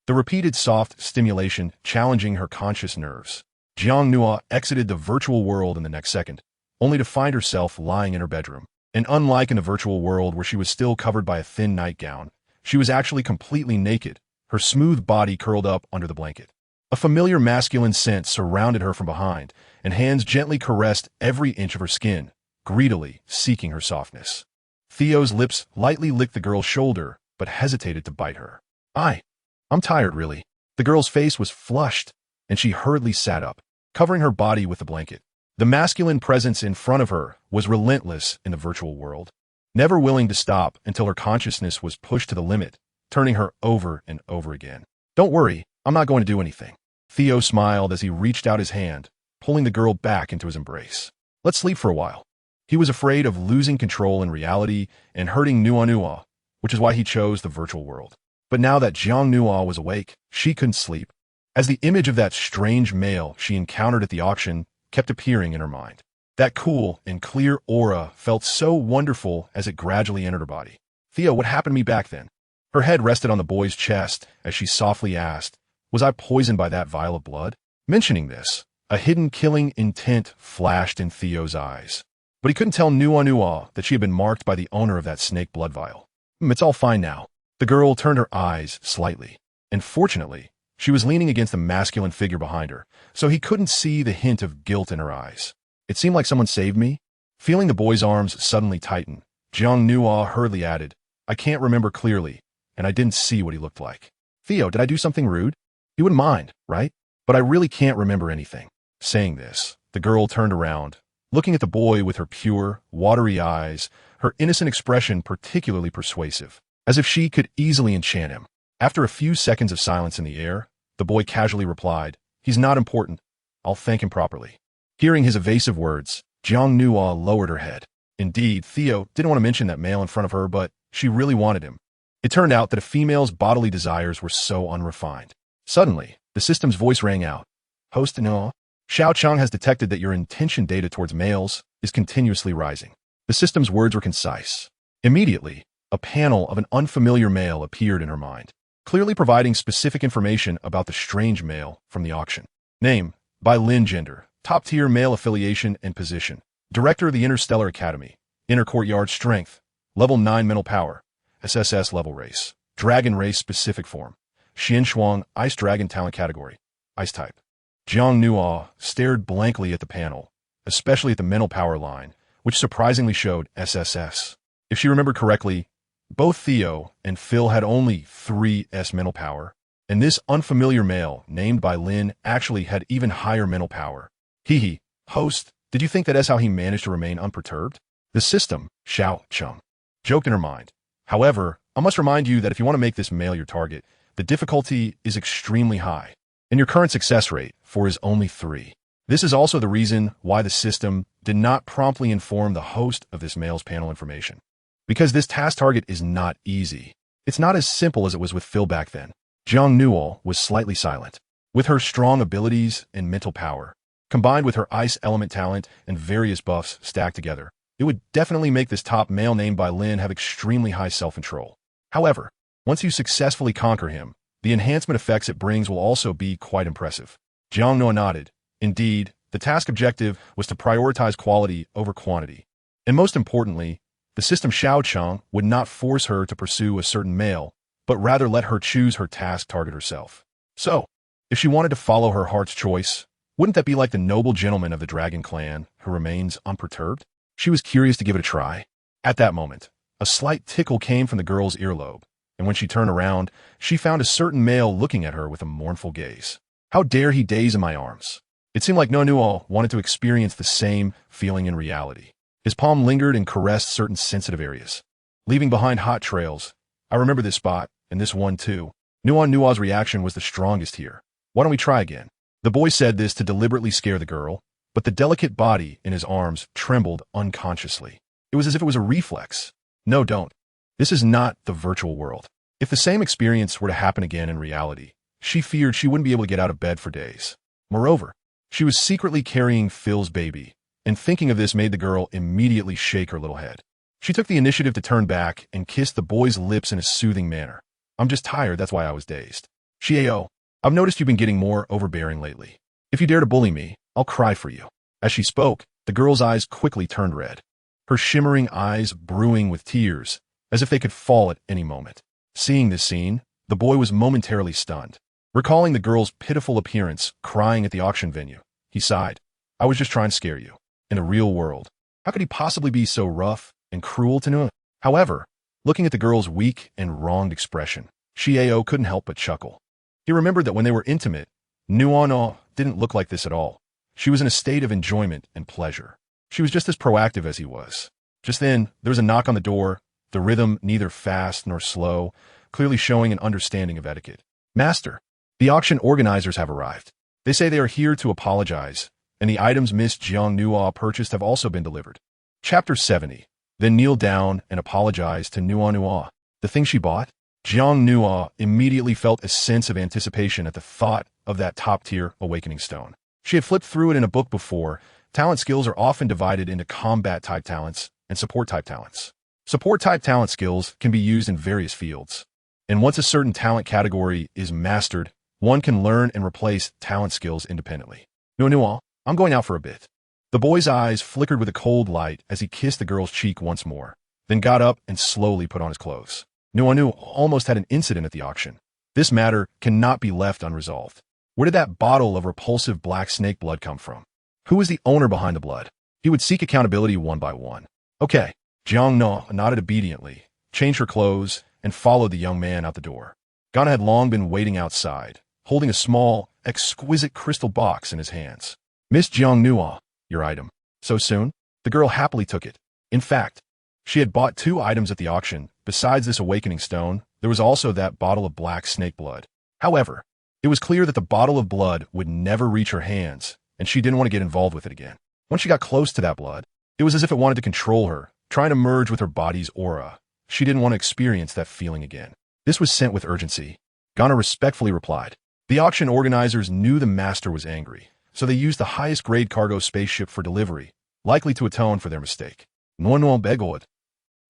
The repeated soft stimulation challenging her conscious nerves. Jiang Nua exited the virtual world in the next second, only to find herself lying in her bedroom. And unlike in the virtual world where she was still covered by a thin nightgown, she was actually completely naked, her smooth body curled up under the blanket. A familiar masculine scent surrounded her from behind, and hands gently caressed every inch of her skin, greedily seeking her softness. Theo's lips lightly licked the girl's shoulder, but hesitated to bite her. I'm tired, really." The girl's face was flushed, and she hurriedly sat up, covering her body with the blanket. The masculine presence in front of her was relentless in the virtual world, never willing to stop until her consciousness was pushed to the limit, turning her over and over again. "Don't worry, I'm not going to do anything." Theo smiled as he reached out his hand, pulling the girl back into his embrace. "Let's sleep for a while." He was afraid of losing control in reality and hurting Nua, which is why he chose the virtual world. But now that Jiang Nua was awake, she couldn't sleep, as the image of that strange male she encountered at the auction kept appearing in her mind. That cool and clear aura felt so wonderful as it gradually entered her body. "Theo, what happened to me back then?" Her head rested on the boy's chest as she softly asked, "Was I poisoned by that vial of blood?" Mentioning this, a hidden killing intent flashed in Theo's eyes. But he couldn't tell Nua that she had been marked by the owner of that snake blood vial. It's all fine now." The girl turned her eyes slightly, and fortunately, she was leaning against the masculine figure behind her, so he couldn't see the hint of guilt in her eyes. "It seemed like someone saved me." Feeling the boy's arms suddenly tighten, Jiang Nua hurriedly added, "I can't remember clearly, and I didn't see what he looked like." "Theo, did I do something rude? You wouldn't mind, right? But I really can't remember anything." Saying this, the girl turned around, looking at the boy with her pure, watery eyes, her innocent expression particularly persuasive, as if she could easily enchant him. After a few seconds of silence in the air, the boy casually replied, "He's not important. I'll thank him properly." Hearing his evasive words, Jiang Nua lowered her head. Indeed, Theo didn't want to mention that male in front of her, but she really wanted him. It turned out that a female's bodily desires were so unrefined. Suddenly, the system's voice rang out. "Host Noah, Xiao Chang has detected that your intention data towards males is continuously rising." The system's words were concise. Immediately, a panel of an unfamiliar male appeared in her mind, clearly providing specific information about the strange male from the auction. Name, by Lin gender, top-tier male affiliation and position, director of the Interstellar Academy, inner courtyard strength, level 9 mental power, SSS level race, dragon race specific form, Xianshuang Ice Dragon talent category, Ice type. Jiang Nua stared blankly at the panel, especially at the mental power line, which surprisingly showed SSS. If she remembered correctly, both Theo and Phil had only 3S mental power, and this unfamiliar male, named by Lin, actually had even higher mental power. Hee, host, did you think that is how he managed to remain unperturbed? The system, Xiao Chum, joked in her mind. However, I must remind you that if you want to make this male your target, the difficulty is extremely high, and your current success rate is only 3. This is also the reason why the system did not promptly inform the host of this male's panel information. Because this task target is not easy. It's not as simple as it was with Phil back then. Jiang Nua was slightly silent. With her strong abilities and mental power, combined with her ice element talent and various buffs stacked together, it would definitely make this top male named by Lin have extremely high self-control. However, Once you successfully conquer him, the enhancement effects it brings will also be quite impressive. Jiang Nuo nodded. Indeed, the task objective was to prioritize quality over quantity. And most importantly, the system Xiaocheng would not force her to pursue a certain male, but rather let her choose her task target herself. So, if she wanted to follow her heart's choice, wouldn't that be like the noble gentleman of the dragon clan who remains unperturbed? She was curious to give it a try. At that moment, a slight tickle came from the girl's earlobe, and when she turned around, she found a certain male looking at her with a mournful gaze. How dare he daze in my arms? It seemed like Nuo wanted to experience the same feeling in reality. His palm lingered and caressed certain sensitive areas, leaving behind hot trails. I remember this spot, and this one too. Nuo's reaction was the strongest here. Why don't we try again? The boy said this to deliberately scare the girl, but the delicate body in his arms trembled unconsciously. It was as if it was a reflex. No, don't. This is not the virtual world. If the same experience were to happen again in reality, she feared she wouldn't be able to get out of bed for days. Moreover, she was secretly carrying Phil's baby, and thinking of this made the girl immediately shake her little head. She took the initiative to turn back and kiss the boy's lips in a soothing manner. I'm just tired, that's why I was dazed. Xiao, I've noticed you've been getting more overbearing lately. If you dare to bully me, I'll cry for you. As she spoke, the girl's eyes quickly turned red, her shimmering eyes brewing with tears, as if they could fall at any moment. Seeing this scene, the boy was momentarily stunned. Recalling the girl's pitiful appearance, crying at the auction venue, he sighed. I was just trying to scare you. In the real world, how could he possibly be so rough and cruel to Nuo? However, looking at the girl's weak and wronged expression, Xiao couldn't help but chuckle. He remembered that when they were intimate, Nuo didn't look like this at all. She was in a state of enjoyment and pleasure. She was just as proactive as he was. Just then, there was a knock on the door, the rhythm neither fast nor slow, clearly showing an understanding of etiquette. Master, the auction organizers have arrived. They say they are here to apologize, and the items Miss Jiang Nuo purchased have also been delivered. Chapter 70. Then kneel down and apologize to Nuo. The thing she bought? Jiang Nuo immediately felt a sense of anticipation at the thought of that top-tier awakening stone. She had flipped through it in a book before. Talent skills are often divided into combat-type talents and support-type talents. Support-type talent skills can be used in various fields. And once a certain talent category is mastered, one can learn and replace talent skills independently. Nuo, I'm going out for a bit. The boy's eyes flickered with a cold light as he kissed the girl's cheek once more, then got up and slowly put on his clothes. Nuo almost had an incident at the auction. This matter cannot be left unresolved. Where did that bottle of repulsive black snake blood come from? Who was the owner behind the blood? He would seek accountability one by one. Okay. Jiang Nuo nodded obediently, changed her clothes, and followed the young man out the door. Ghana had long been waiting outside, holding a small, exquisite crystal box in his hands. Miss Jiang Nuo, your item. So soon? The girl happily took it. In fact, she had bought 2 items at the auction. Besides this awakening stone, there was also that bottle of black snake blood. However, it was clear that the bottle of blood would never reach her hands, and she didn't want to get involved with it again. Once she got close to that blood, it was as if it wanted to control her, trying to merge with her body's aura. She didn't want to experience that feeling again. This was sent with urgency. Ghana respectfully replied. The auction organizers knew the master was angry, so they used the highest-grade cargo spaceship for delivery, likely to atone for their mistake. Nuo begoed.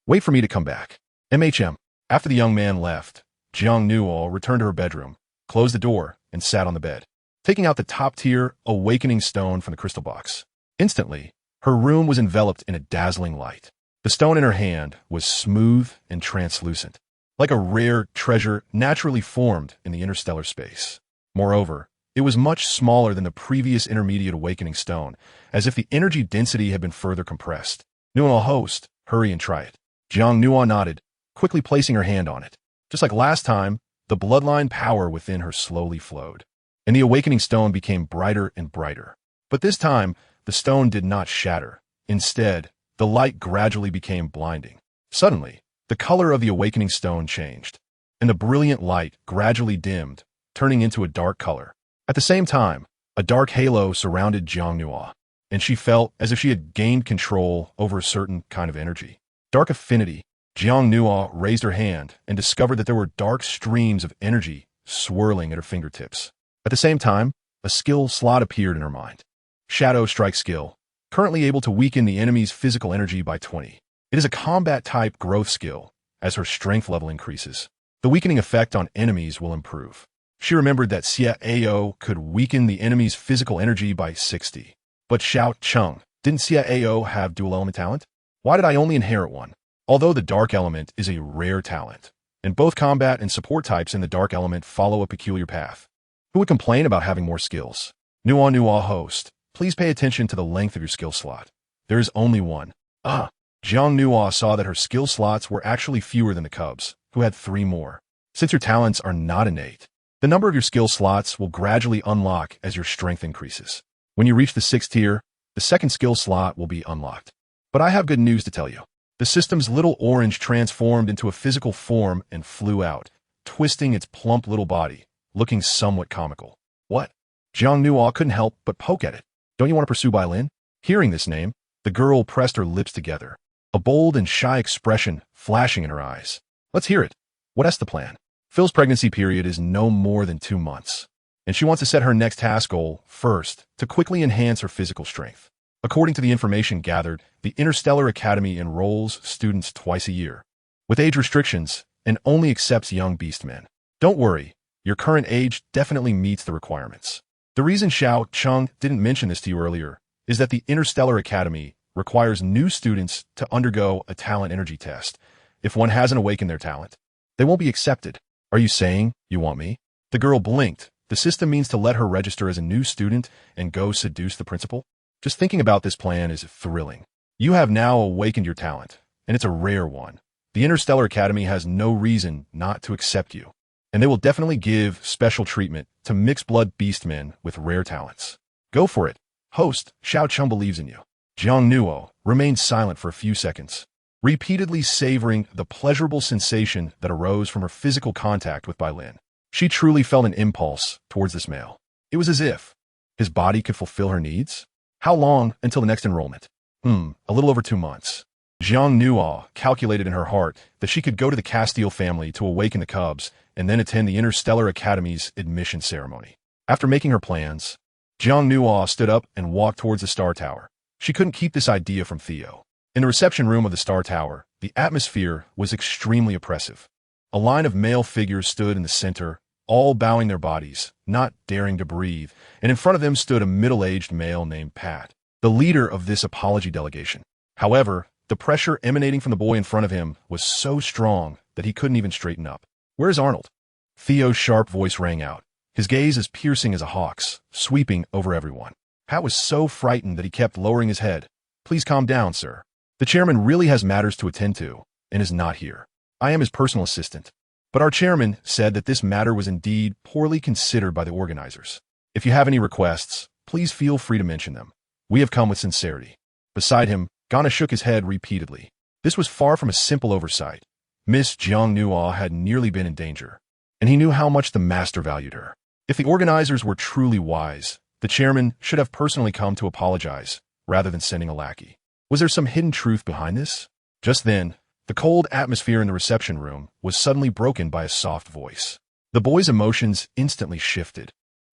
Wait for me to come back. MHM. After the young man left, Jiang Nuo returned to her bedroom, closed the door, and sat on the bed, taking out the top-tier awakening stone from the crystal box. Instantly, her room was enveloped in a dazzling light. The stone in her hand was smooth and translucent, like a rare treasure naturally formed in the interstellar space. Moreover, it was much smaller than the previous intermediate awakening stone, as if the energy density had been further compressed. Nuo host, hurry and try it. Jiang Nuo nodded, quickly placing her hand on it. Just like last time, the bloodline power within her slowly flowed, and the awakening stone became brighter and brighter. But this time, the stone did not shatter. Instead, the light gradually became blinding. Suddenly, the color of the awakening stone changed, and the brilliant light gradually dimmed, turning into a dark color. At the same time, a dark halo surrounded Jiang Nuo, and she felt as if she had gained control over a certain kind of energy. Dark affinity. Jiang Nuo raised her hand and discovered that there were dark streams of energy swirling at her fingertips. At the same time, a skill slot appeared in her mind. Shadow Strike skill, currently able to weaken the enemy's physical energy by 20. It is a combat-type growth skill, as her strength level increases. The weakening effect on enemies will improve. She remembered that Xiao could weaken the enemy's physical energy by 60. But Xiao Cheng, didn't Xiao have dual element talent? Why did I only inherit one? Although the dark element is a rare talent, and both combat and support types in the dark element follow a peculiar path. Who would complain about having more skills? Nua host, please pay attention to the length of your skill slot. There is only one. Jiang Nua saw that her skill slots were actually fewer than the cubs, who had 3 more. Since your talents are not innate, the number of your skill slots will gradually unlock as your strength increases. When you reach the 6th tier, the 2nd skill slot will be unlocked. But I have good news to tell you. The system's little orange transformed into a physical form and flew out, twisting its plump little body, looking somewhat comical. What? Jiang Nua couldn't help but poke at it. Don't you want to pursue Bailin? Hearing this name, the girl pressed her lips together, a bold and shy expression flashing in her eyes. Let's hear it. What's the plan? Phil's pregnancy period is no more than 2 months, and she wants to set her next task goal first to quickly enhance her physical strength. According to the information gathered, the Interstellar Academy enrolls students twice a year, with age restrictions, and only accepts young beastmen. Don't worry, your current age definitely meets the requirements. The reason Xiao Cheng didn't mention this to you earlier is that the Interstellar Academy requires new students to undergo a talent energy test. If one hasn't awakened their talent, they won't be accepted. Are you saying you want me? The girl blinked. The system means to let her register as a new student and go seduce the principal? Just thinking about this plan is thrilling. You have now awakened your talent, and it's a rare one. The Interstellar Academy has no reason not to accept you, and they will definitely give special treatment to mixed-blood beastmen with rare talents. Go for it. Host, Xiao Cheng believes in you. Jiang Nuo remained silent for a few seconds, repeatedly savoring the pleasurable sensation that arose from her physical contact with Bailin. She truly felt an impulse towards this male. It was as if his body could fulfill her needs. How long until the next enrollment? A little over 2 months. Jiang Nuo calculated in her heart that she could go to the Castile family to awaken the cubs and then attend the Interstellar Academy's admission ceremony. After making her plans, Jiang Nuo stood up and walked towards the Star Tower. She couldn't keep this idea from Theo. In the reception room of the Star Tower, the atmosphere was extremely oppressive. A line of male figures stood in the center, all bowing their bodies, not daring to breathe, and in front of them stood a middle-aged male named Pat, the leader of this apology delegation. However, the pressure emanating from the boy in front of him was so strong that he couldn't even straighten up. Where's Arnold? Theo's sharp voice rang out, his gaze as piercing as a hawk's, sweeping over everyone. Pat was so frightened that he kept lowering his head. Please calm down, sir. The chairman really has matters to attend to, and is not here. I am his personal assistant. But our chairman said that this matter was indeed poorly considered by the organizers. If you have any requests, please feel free to mention them. We have come with sincerity. Beside him, Ghana shook his head repeatedly. This was far from a simple oversight. Miss Jiang Nuo had nearly been in danger, and he knew how much the master valued her. If the organizers were truly wise, the chairman should have personally come to apologize, rather than sending a lackey. Was there some hidden truth behind this? Just then, the cold atmosphere in the reception room was suddenly broken by a soft voice. The boy's emotions instantly shifted,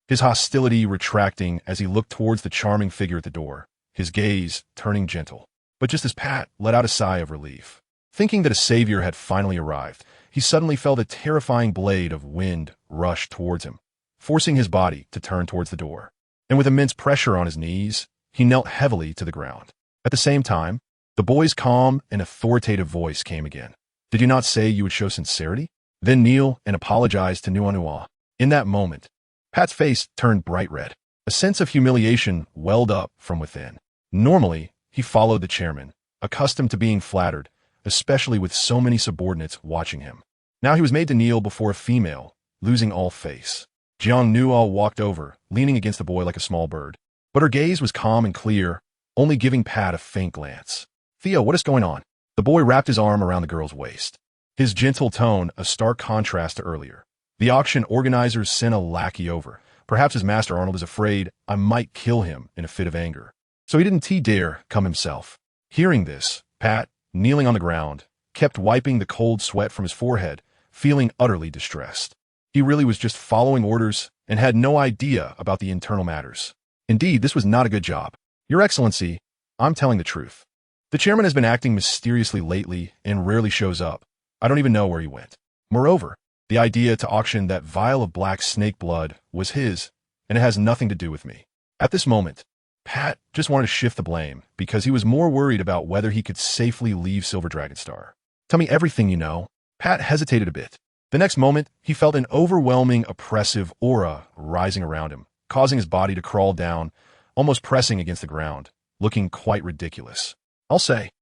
his hostility retracting as he looked towards the charming figure at the door, his gaze turning gentle. But just as Pat let out a sigh of relief, thinking that a savior had finally arrived, he suddenly felt a terrifying blade of wind rush towards him, forcing his body to turn towards the door. And with immense pressure on his knees, he knelt heavily to the ground. At the same time, the boy's calm and authoritative voice came again. Did you not say you would show sincerity? Then kneel and apologize to Nua. In that moment, Pat's face turned bright red. A sense of humiliation welled up from within. Normally, he followed the chairman, accustomed to being flattered, especially with so many subordinates watching him. Now he was made to kneel before a female, losing all face. Jiang Nua walked over, leaning against the boy like a small bird. But her gaze was calm and clear, only giving Pat a faint glance. Theo, what is going on? The boy wrapped his arm around the girl's waist. His gentle tone a stark contrast to earlier. The auction organizers sent a lackey over. Perhaps his master Arnold is afraid I might kill him in a fit of anger. So he didn't dare come himself. Hearing this, Pat, kneeling on the ground, kept wiping the cold sweat from his forehead, feeling utterly distressed. He really was just following orders and had no idea about the internal matters. Indeed, this was not a good job. Your Excellency, I'm telling the truth. The chairman has been acting mysteriously lately and rarely shows up. I don't even know where he went. Moreover, The idea to auction that vial of black snake blood was his, and it has nothing to do with me. At this moment, Pat just wanted to shift the blame because he was more worried about whether he could safely leave Silver Dragonstar. Tell me everything you know. Pat hesitated a bit. The next moment, he felt an overwhelming, oppressive aura rising around him, causing his body to crawl down, almost pressing against the ground, looking quite ridiculous. I'll say.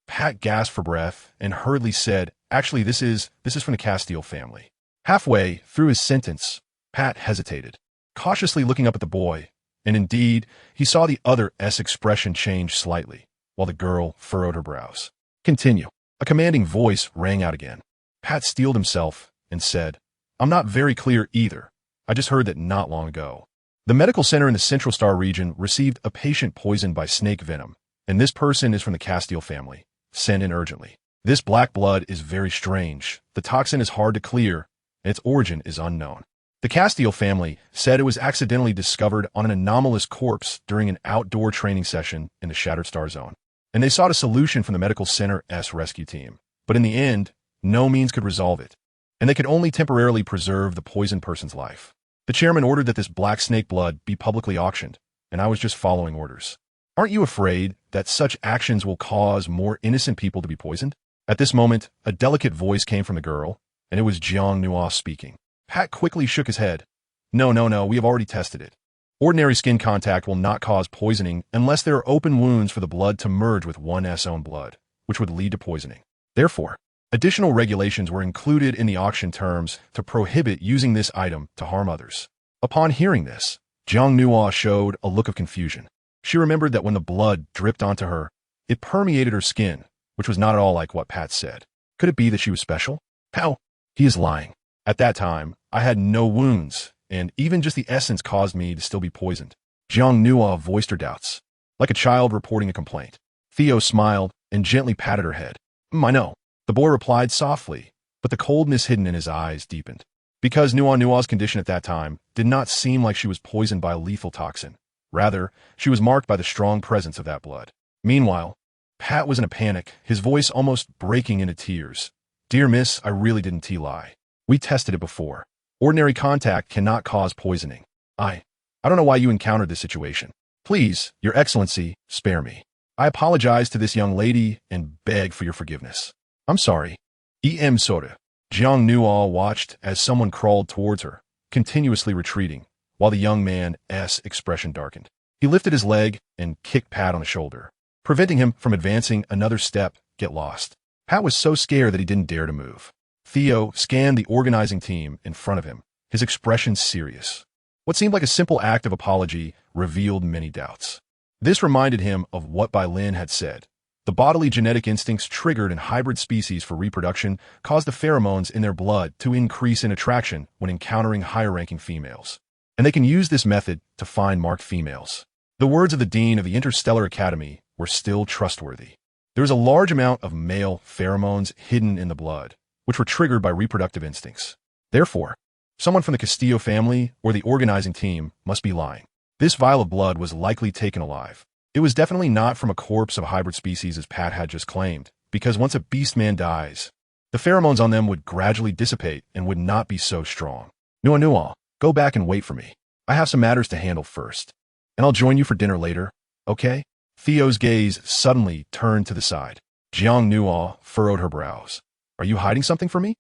Pat gasped for breath and hurriedly said, actually, this is from the Castile family. Halfway through his sentence, Pat hesitated, cautiously looking up at the boy, and indeed, he saw the other's expression change slightly, while the girl furrowed her brows. Continue. A commanding voice rang out again. Pat steeled himself and said, I'm not very clear either. I just heard that not long ago. The medical center in the Central Star region received a patient poisoned by snake venom, and this person is from the Castile family. Send in urgently. This black blood is very strange. The toxin is hard to clear, and its origin is unknown. The Castile family said it was accidentally discovered on an anomalous corpse during an outdoor training session in the Shattered Star Zone, and they sought a solution from the medical center's rescue team. But in the end, no means could resolve it, and they could only temporarily preserve the poisoned person's life. The chairman ordered that this black snake blood be publicly auctioned, and I was just following orders. Aren't you afraid that such actions will cause more innocent people to be poisoned? At this moment, a delicate voice came from the girl, and it was Jiang Nuo speaking. Pat quickly shook his head. No, we have already tested it. Ordinary skin contact will not cause poisoning unless there are open wounds for the blood to merge with one's own blood, which would lead to poisoning. Therefore, additional regulations were included in the auction terms to prohibit using this item to harm others. Upon hearing this, Jiang Nuo showed a look of confusion. She remembered that when the blood dripped onto her, it permeated her skin, which was not at all like what Pat said. Could it be that she was special? How? He is lying. At that time, I had no wounds, and even just the essence caused me to still be poisoned. Jiang Nuo voiced her doubts, like a child reporting a complaint. Theo smiled and gently patted her head. I know. The boy replied softly, but the coldness hidden in his eyes deepened. Because Nuo's condition at that time did not seem like she was poisoned by a lethal toxin. Rather, she was marked by the strong presence of that blood. Meanwhile, Pat was in a panic, his voice almost breaking into tears. Dear miss, I really didn't lie. We tested it before. Ordinary contact cannot cause poisoning. I don't know why you encountered this situation. Please, Your Excellency, spare me. I apologize to this young lady and beg for your forgiveness. I'm sorry. Sorry. Jiang Nuo watched as someone crawled towards her, continuously retreating, while the young man's expression darkened. He lifted his leg and kicked Pat on the shoulder, preventing him from advancing another step. Get lost. Pat was so scared that he didn't dare to move. Theo scanned the organizing team in front of him, his expression serious. What seemed like a simple act of apology revealed many doubts. This reminded him of what Bai Lin had said. The bodily genetic instincts triggered in hybrid species for reproduction cause the pheromones in their blood to increase in attraction when encountering higher-ranking females, and they can use this method to find marked females. The words of the dean of the Interstellar Academy were still trustworthy. There is a large amount of male pheromones hidden in the blood, which were triggered by reproductive instincts. Therefore, someone from the Castillo family or the organizing team must be lying. This vial of blood was likely taken alive. It was definitely not from a corpse of a hybrid species as Pat had just claimed, because once a beast man dies, the pheromones on them would gradually dissipate and would not be so strong. Nuo, go back and wait for me. I have some matters to handle first, and I'll join you for dinner later, okay? Theo's gaze suddenly turned to the side. Jiang Nuo furrowed her brows. Are you hiding something from me?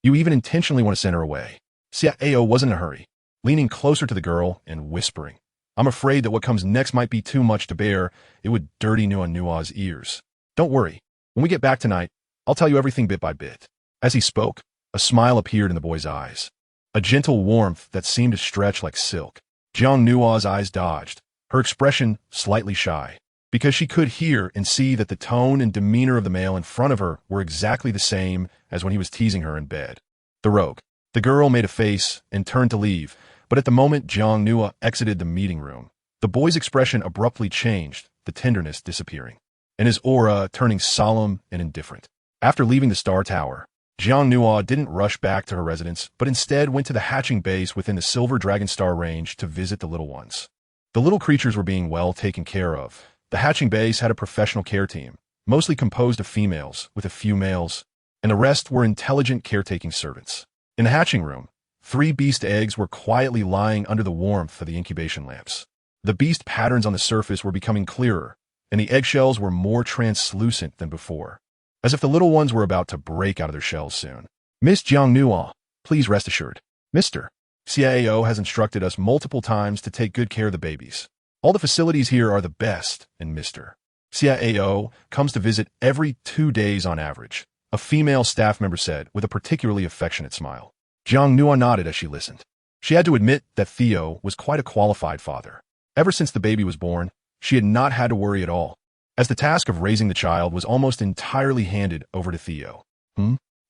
You even intentionally want to send her away. Xiao wasn't in a hurry, leaning closer to the girl and whispering. I'm afraid that what comes next might be too much to bear. It would dirty Nuo's ears. Don't worry. When we get back tonight, I'll tell you everything bit by bit. As he spoke, a smile appeared in the boy's eyes, a gentle warmth that seemed to stretch like silk. Jiang Nuo's eyes dodged, her expression slightly shy, because she could hear and see that the tone and demeanor of the male in front of her were exactly the same as when he was teasing her in bed. The rogue. The girl made a face and turned to leave, but at the moment Jiang Nuo exited the meeting room, the boy's expression abruptly changed, the tenderness disappearing, and his aura turning solemn and indifferent. After leaving the Star Tower, Jiang Nuo didn't rush back to her residence, but instead went to the hatching base within the Silver Dragon Star range to visit the little ones. The little creatures were being well taken care of. The hatching base had a professional care team, mostly composed of females, with a few males. and the rest were intelligent caretaking servants. In the hatching room, 3 beast eggs were quietly lying under the warmth of the incubation lamps. The beast patterns on the surface were becoming clearer, and the eggshells were more translucent than before, as if the little ones were about to break out of their shells soon. Miss Jiang Nuo, please rest assured. Mr. CIAO has instructed us multiple times to take good care of the babies. All the facilities here are the best, and Mr. CIAO comes to visit every 2 days on average, a female staff member said with a particularly affectionate smile. Jiang Nuo nodded as she listened. She had to admit that Theo was quite a qualified father. Ever since the baby was born, she had not had to worry at all, as the task of raising the child was almost entirely handed over to Theo.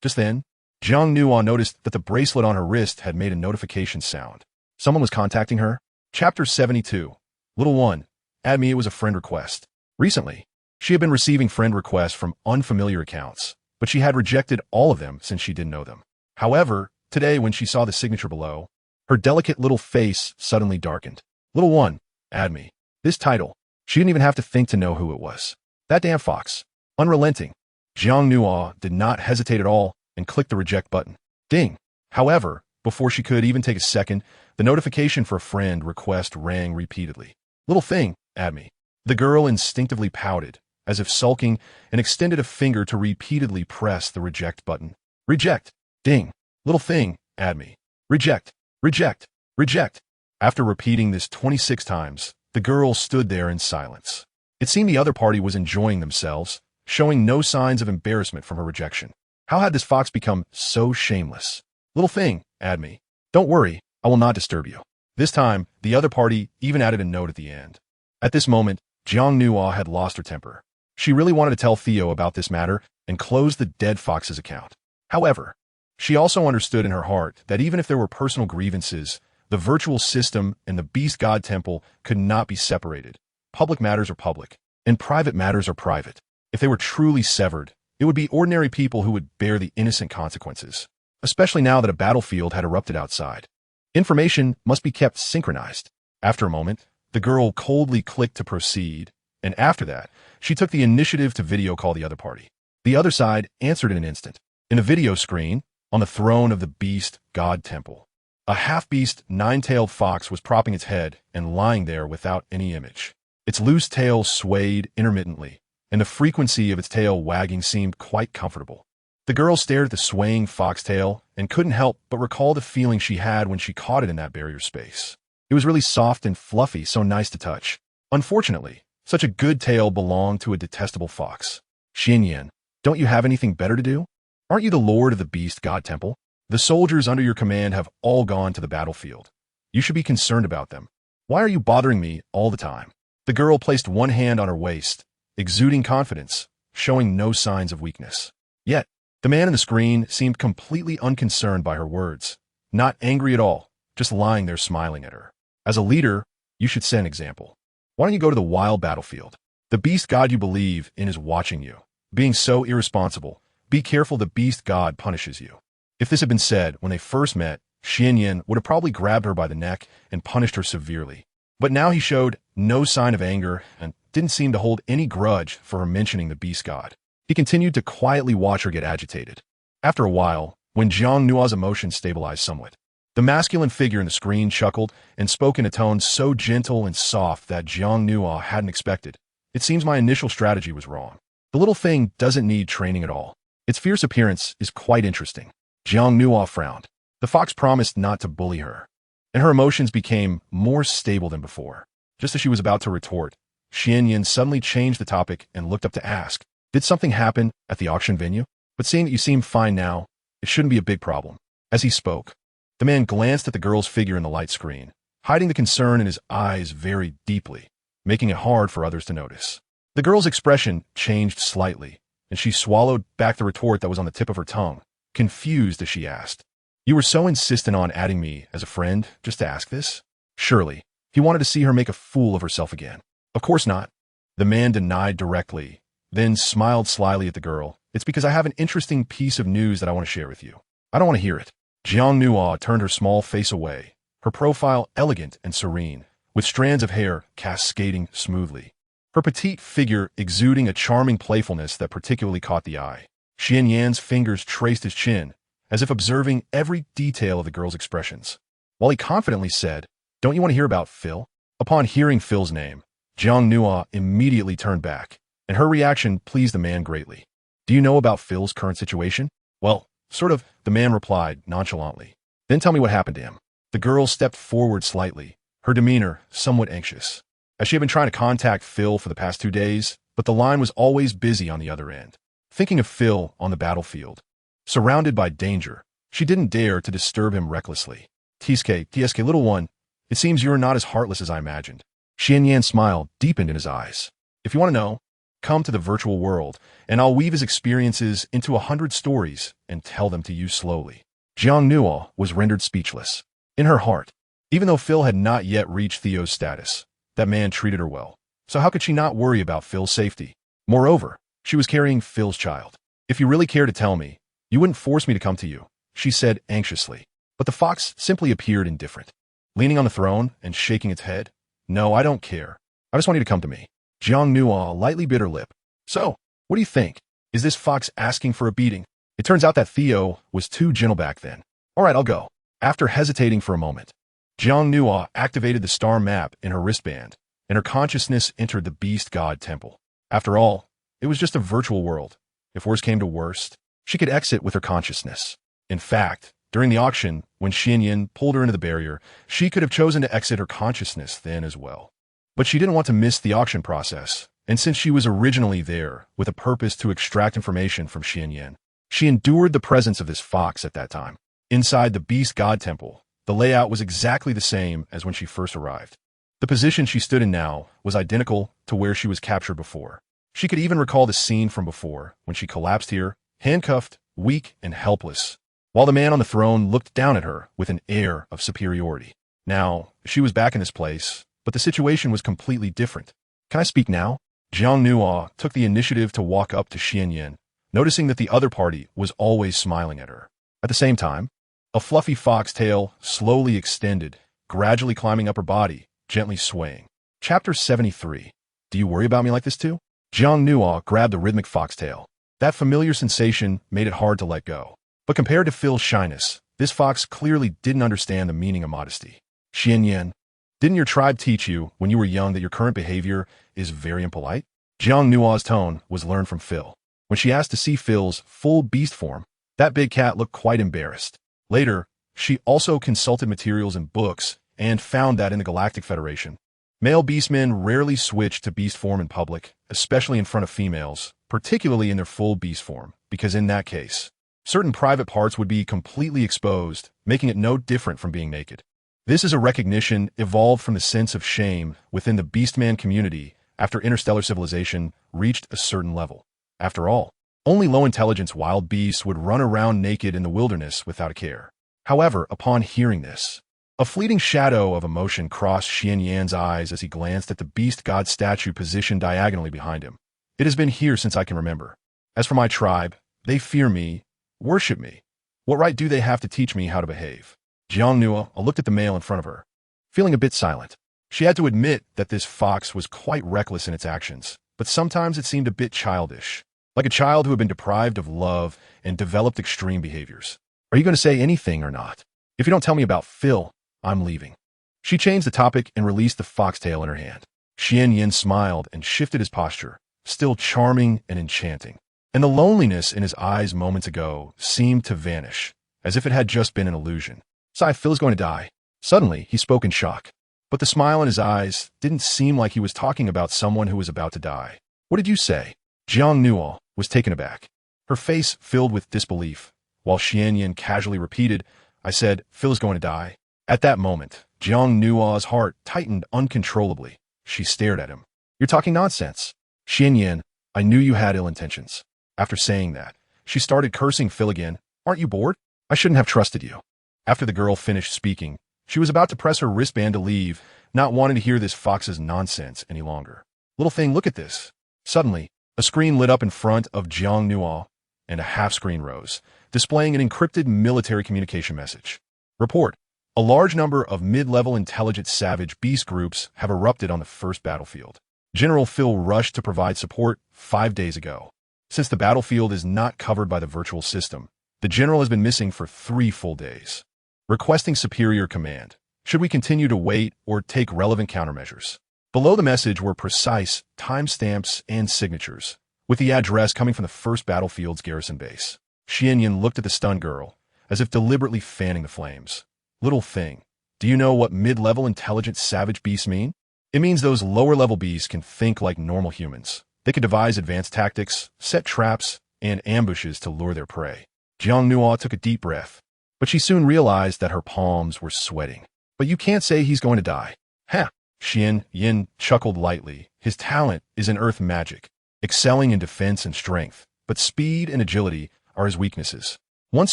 Just then, Jiang Nuo noticed that the bracelet on her wrist had made a notification sound. Someone was contacting her. Chapter 72. Little one, add me, it was a friend request. Recently, she had been receiving friend requests from unfamiliar accounts, but she had rejected all of them since she didn't know them. However, today when she saw the signature below, her delicate little face suddenly darkened. Little one, add me. This title, she didn't even have to think to know who it was. That damn fox. Unrelenting. Jiang Nuo did not hesitate at all and clicked the reject button. Ding. However, before she could even take a second, the notification for a friend request rang repeatedly. Little thing, add me. The girl instinctively pouted, as if sulking, and extended a finger to repeatedly press the reject button. Reject. Ding. Little thing, add me. Reject. Reject. Reject. After repeating this 26 times, the girl stood there in silence. It seemed the other party was enjoying themselves, showing no signs of embarrassment from her rejection. How had this fox become so shameless? Little thing, add me. Don't worry, I will not disturb you. This time, the other party even added a note at the end. At this moment, Jiang Nuo had lost her temper. She really wanted to tell Theo about this matter and close the dead fox's account. However, she also understood in her heart that even if there were personal grievances, the virtual system and the beast god temple could not be separated. Public matters are public, and private matters are private. If they were truly severed, it would be ordinary people who would bear the innocent consequences, especially now that a battlefield had erupted outside. Information must be kept synchronized. After a moment, the girl coldly clicked to proceed, and after that, she took the initiative to video call the other party. The other side answered in an instant. In a video screen, on the throne of the beast god temple, a half-beast, 9-tailed fox was propping its head and lying there without any image. Its loose tail swayed intermittently, and the frequency of its tail wagging seemed quite comfortable. The girl stared at the swaying foxtail and couldn't help but recall the feeling she had when she caught it in that barrier space. It was really soft and fluffy, so nice to touch. Unfortunately, such a good tail belonged to a detestable fox. Xianyan, don't you have anything better to do? Aren't you the lord of the beast god temple? The soldiers under your command have all gone to the battlefield. You should be concerned about them. Why are you bothering me all the time? The girl placed one hand on her waist, exuding confidence, showing no signs of weakness. Yet, the man on the screen seemed completely unconcerned by her words, not angry at all, just lying there smiling at her. As a leader, you should set an example. Why don't you go to the wild battlefield? The beast god you believe in is watching you. Being so irresponsible, be careful the beast god punishes you. If this had been said when they first met, Xianyan would have probably grabbed her by the neck and punished her severely. But now he showed no sign of anger and didn't seem to hold any grudge for her mentioning the beast god. He continued to quietly watch her get agitated. After a while, when Jiang Nuo's emotions stabilized somewhat, the masculine figure in the screen chuckled and spoke in a tone so gentle and soft that Jiang Nuo hadn't expected. It seems my initial strategy was wrong. The little thing doesn't need training at all. Its fierce appearance is quite interesting. Jiang Nuo frowned. The fox promised not to bully her, and her emotions became more stable than before. Just as she was about to retort, Xianyan suddenly changed the topic and looked up to ask, did something happen at the auction venue? But seeing that you seem fine now, it shouldn't be a big problem. As he spoke, the man glanced at the girl's figure in the light screen, hiding the concern in his eyes very deeply, making it hard for others to notice. The girl's expression changed slightly, and she swallowed back the retort that was on the tip of her tongue, confused as she asked, you were so insistent on adding me as a friend just to ask this? Surely, he wanted to see her make a fool of herself again. Of course not. The man denied directly, then smiled slyly at the girl. It's because I have an interesting piece of news that I want to share with you. I don't want to hear it. Jiang Nuo turned her small face away, her profile elegant and serene, with strands of hair cascading smoothly. Her petite figure exuding a charming playfulness that particularly caught the eye. Xian Yan's fingers traced his chin, as if observing every detail of the girl's expressions. While he confidently said, "Don't you want to hear about Phil?" Upon hearing Phil's name, Jiang Nua immediately turned back, and her reaction pleased the man greatly. "Do you know about Phil's current situation?" "Well, sort of," the man replied nonchalantly. "Then tell me what happened to him." The girl stepped forward slightly, her demeanor somewhat anxious, as she had been trying to contact Phil for the past 2 days, but the line was always busy on the other end. Thinking of Phil on the battlefield, surrounded by danger, she didn't dare to disturb him recklessly. TSK, little one, it seems you are not as heartless as I imagined." Xian Yan's smile deepened in his eyes. "If you want to know, come to the virtual world, and I'll weave his experiences into 100 stories and tell them to you slowly." Jiang Nua was rendered speechless. In her heart, even though Phil had not yet reached Theo's status, that man treated her well. So how could she not worry about Phil's safety? Moreover, she was carrying Phil's child. "If you really care to tell me, you wouldn't force me to come to you," she said anxiously. But the fox simply appeared indifferent, leaning on the throne and shaking its head. "No, I don't care. I just want you to come to me." Jiang Nua lightly bit her lip. "So, what do you think? Is this fox asking for a beating?" It turns out that Theo was too gentle back then. "All right, I'll go." After hesitating for a moment, Jiang Nua activated the star map in her wristband, and her consciousness entered the beast god temple. After all, it was just a virtual world. If worse came to worst, she could exit with her consciousness. In fact, during the auction, when Xian Yan pulled her into the barrier, she could have chosen to exit her consciousness then as well. But she didn't want to miss the auction process, and since she was originally there with a purpose to extract information from Xian Yan, she endured the presence of this fox at that time. Inside the beast god temple, the layout was exactly the same as when she first arrived. The position she stood in now was identical to where she was captured before. She could even recall the scene from before, when she collapsed here, handcuffed, weak, and helpless, while the man on the throne looked down at her with an air of superiority. Now, she was back in this place, but the situation was completely different. "Can I speak now?" Jiang Nua took the initiative to walk up to Xian Yan, noticing that the other party was always smiling at her. At the same time, a fluffy fox tail slowly extended, gradually climbing up her body, gently swaying. Chapter 73. Do you worry about me like this too? Jiang Nua grabbed the rhythmic foxtail. That familiar sensation made it hard to let go. But compared to Phil's shyness, this fox clearly didn't understand the meaning of modesty. "Xian Yan, didn't your tribe teach you when you were young that your current behavior is very impolite?" Jiang Nua's tone was learned from Phil. When she asked to see Phil's full beast form, that big cat looked quite embarrassed. Later, she also consulted materials and books and found that in the Galactic Federation, male beastmen rarely switch to beast form in public, especially in front of females, particularly in their full beast form, because in that case, certain private parts would be completely exposed, making it no different from being naked. This is a recognition evolved from the sense of shame within the beastman community after interstellar civilization reached a certain level. After all, only low-intelligence wild beasts would run around naked in the wilderness without a care. However, upon hearing this, a fleeting shadow of emotion crossed Xian Yan's eyes as he glanced at the beast god statue positioned diagonally behind him. "It has been here since I can remember. As for my tribe, they fear me, worship me. What right do they have to teach me how to behave?" Jiang Nua looked at the male in front of her, feeling a bit silent. She had to admit that this fox was quite reckless in its actions, but sometimes it seemed a bit childish, like a child who had been deprived of love and developed extreme behaviors. "Are you going to say anything or not? If you don't tell me about Phil, I'm leaving." She changed the topic and released the foxtail in her hand. Xian Yan smiled and shifted his posture, still charming and enchanting. And the loneliness in his eyes moments ago seemed to vanish, as if it had just been an illusion. "Sigh, Phil is going to die." Suddenly, he spoke in shock. But the smile in his eyes didn't seem like he was talking about someone who was about to die. "What did you say?" Jiang Nua was taken aback, her face filled with disbelief, while Xian Yan casually repeated, "I said, Phil is going to die." At that moment, Jiang Nua's heart tightened uncontrollably. She stared at him. "You're talking nonsense." "Xian Yan, I knew you had ill intentions." After saying that, she started cursing Phil again. "Aren't you bored? I shouldn't have trusted you." After the girl finished speaking, she was about to press her wristband to leave, not wanting to hear this fox's nonsense any longer. "Little thing, look at this." Suddenly, a screen lit up in front of Jiang Nua, and a half-screen rose, displaying an encrypted military communication message. "Report. A large number of mid-level intelligent savage beast groups have erupted on the first battlefield. General Phil rushed to provide support 5 days ago. Since the battlefield is not covered by the virtual system, the general has been missing for 3 full days. Requesting superior command. Should we continue to wait or take relevant countermeasures? Below the message were precise timestamps and signatures, with the address coming from the 1st Battlefield's garrison base. Xianyan looked at the stunned girl, as if deliberately fanning the flames. Little thing, do you know what mid-level intelligent savage beasts mean? It means those lower-level beasts can think like normal humans. They can devise advanced tactics, set traps, and ambushes to lure their prey. Jiang Nuo took a deep breath, but she soon realized that her palms were sweating. But you can't say he's going to die. Ha! Xian Yin chuckled lightly. His talent is in earth magic, excelling in defense and strength, but speed and agility are his weaknesses. Once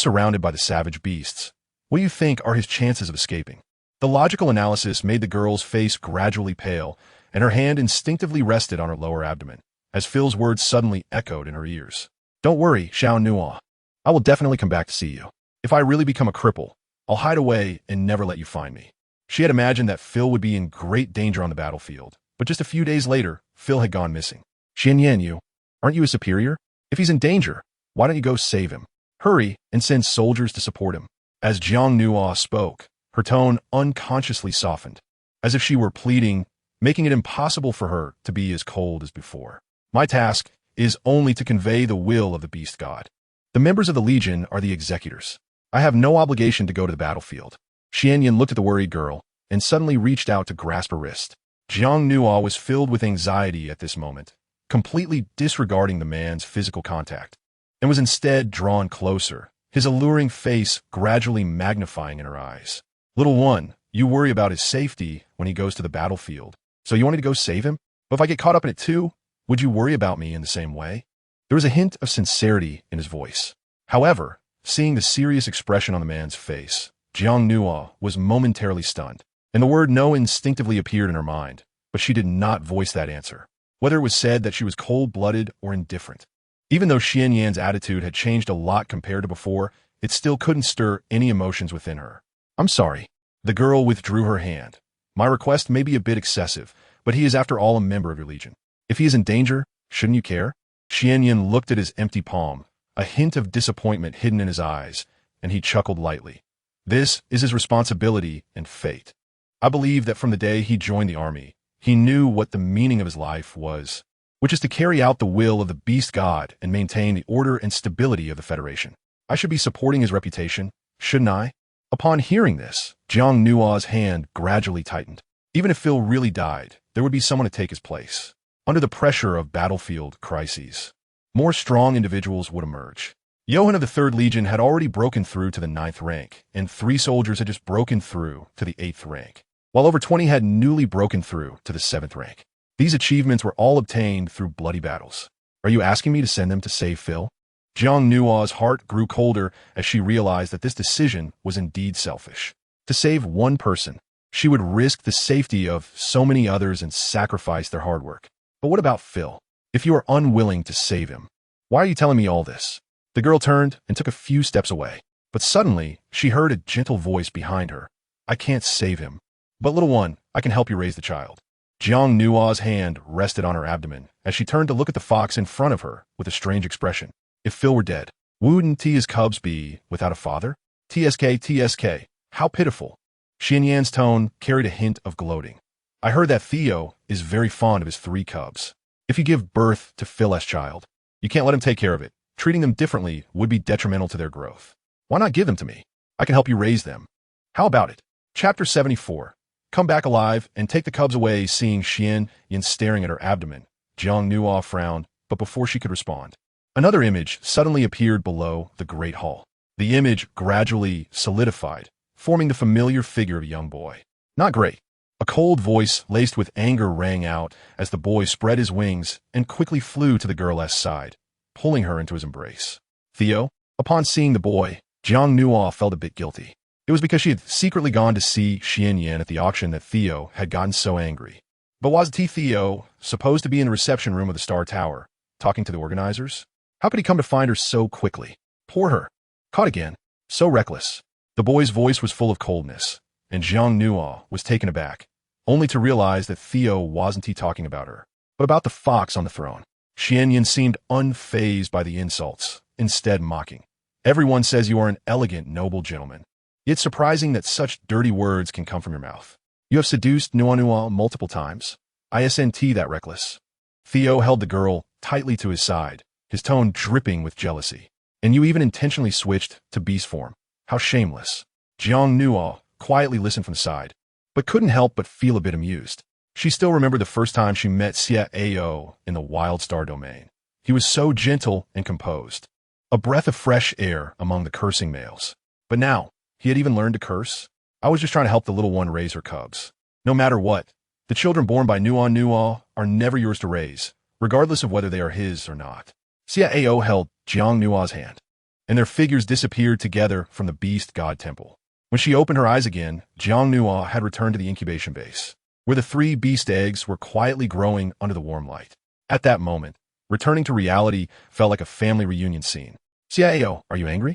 surrounded by the savage beasts, what do you think are his chances of escaping? The logical analysis made the girl's face gradually pale, and her hand instinctively rested on her lower abdomen, as Phil's words suddenly echoed in her ears. Don't worry, Xiao Nuo. I will definitely come back to see you. If I really become a cripple, I'll hide away and never let you find me. She had imagined that Phil would be in great danger on the battlefield, but just a few days later, Phil had gone missing. Xianyan, you, aren't you a superior? If he's in danger, why don't you go save him? Hurry and send soldiers to support him. As Jiang Nuo spoke, her tone unconsciously softened, as if she were pleading, making it impossible for her to be as cold as before. My task is only to convey the will of the beast god. The members of the Legion are the executors. I have no obligation to go to the battlefield. Xianyan looked at the worried girl and suddenly reached out to grasp her wrist. Jiang Nuo was filled with anxiety at this moment, completely disregarding the man's physical contact, and was instead drawn closer, his alluring face gradually magnifying in her eyes. Little one, you worry about his safety when he goes to the battlefield. So you want me to go save him? But if I get caught up in it too, would you worry about me in the same way? There was a hint of sincerity in his voice. However, seeing the serious expression on the man's face, Jiang Nuo was momentarily stunned, and the word no instinctively appeared in her mind, but she did not voice that answer, whether it was said that she was cold-blooded or indifferent. Even though Xianyan's attitude had changed a lot compared to before, it still couldn't stir any emotions within her. I'm sorry. The girl withdrew her hand. My request may be a bit excessive, but he is after all a member of your legion. If he is in danger, shouldn't you care? Xianyan looked at his empty palm, a hint of disappointment hidden in his eyes, and he chuckled lightly. This is his responsibility and fate. I believe that from the day he joined the army, he knew what the meaning of his life was, which is to carry out the will of the beast god and maintain the order and stability of the Federation. I should be supporting his reputation, shouldn't I? Upon hearing this, Jiang Nuo's hand gradually tightened. Even if Phil really died, there would be someone to take his place. Under the pressure of battlefield crises, more strong individuals would emerge. Johann of the 3rd Legion had already broken through to the 9th rank, and 3 soldiers had just broken through to the 8th rank, while over 20 had newly broken through to the 7th rank. These achievements were all obtained through bloody battles. Are you asking me to send them to save Phil? Jiang Nuo's heart grew colder as she realized that this decision was indeed selfish. To save one person, she would risk the safety of so many others and sacrifice their hard work. But what about Phil? If you are unwilling to save him, why are you telling me all this? The girl turned and took a few steps away, but suddenly she heard a gentle voice behind her. I can't save him. But little one, I can help you raise the child. Jiang Nuo's hand rested on her abdomen as she turned to look at the fox in front of her with a strange expression. If Phil were dead, wouldn't his cubs be without a father? TSK, how pitiful. Xianyan's tone carried a hint of gloating. I heard that Theo is very fond of his 3 cubs. If you give birth to Phil's child, you can't let him take care of it. Treating them differently would be detrimental to their growth. Why not give them to me? I can help you raise them. How about it? Chapter 74. Come back alive and take the cubs away. Seeing Xianyan staring at her abdomen, Jiang Nuo frowned, but before she could respond, another image suddenly appeared below the Great Hall. The image gradually solidified, forming the familiar figure of a young boy. Not great. A cold voice laced with anger rang out as the boy spread his wings and quickly flew to the girl's side, pulling her into his embrace. Theo? Upon seeing the boy, Jiang Nuo felt a bit guilty. It was because she had secretly gone to see Xianyan at the auction that Theo had gotten so angry. But was Theo supposed to be in the reception room of the Star Tower, talking to the organizers? How could he come to find her so quickly? Poor her. Caught again. So reckless. The boy's voice was full of coldness, and Jiang Nuo was taken aback, only to realize that Theo wasn't talking about her, but about the fox on the throne. Xianyan seemed unfazed by the insults, instead mocking. Everyone says you are an elegant, noble gentleman. It's surprising that such dirty words can come from your mouth. You have seduced Nuanua multiple times. Isn't that reckless? Theo held the girl tightly to his side, his tone dripping with jealousy. And you even intentionally switched to beast form. How shameless. Jiang Nua quietly listened from the side, but couldn't help but feel a bit amused. She still remembered the first time she met Xia Ao in the wild star domain. He was so gentle and composed, a breath of fresh air among the cursing males. But now, he had even learned to curse. I was just trying to help the little one raise her cubs. No matter what, the children born by Nuan Nua are never yours to raise, regardless of whether they are his or not. Xia Ao held Jiang Nua's hand, and their figures disappeared together from the beast god temple. When she opened her eyes again, Jiang Nua had returned to the incubation base, where the 3 beast eggs were quietly growing under the warm light. At that moment, returning to reality felt like a family reunion scene. Xia Ao, are you angry?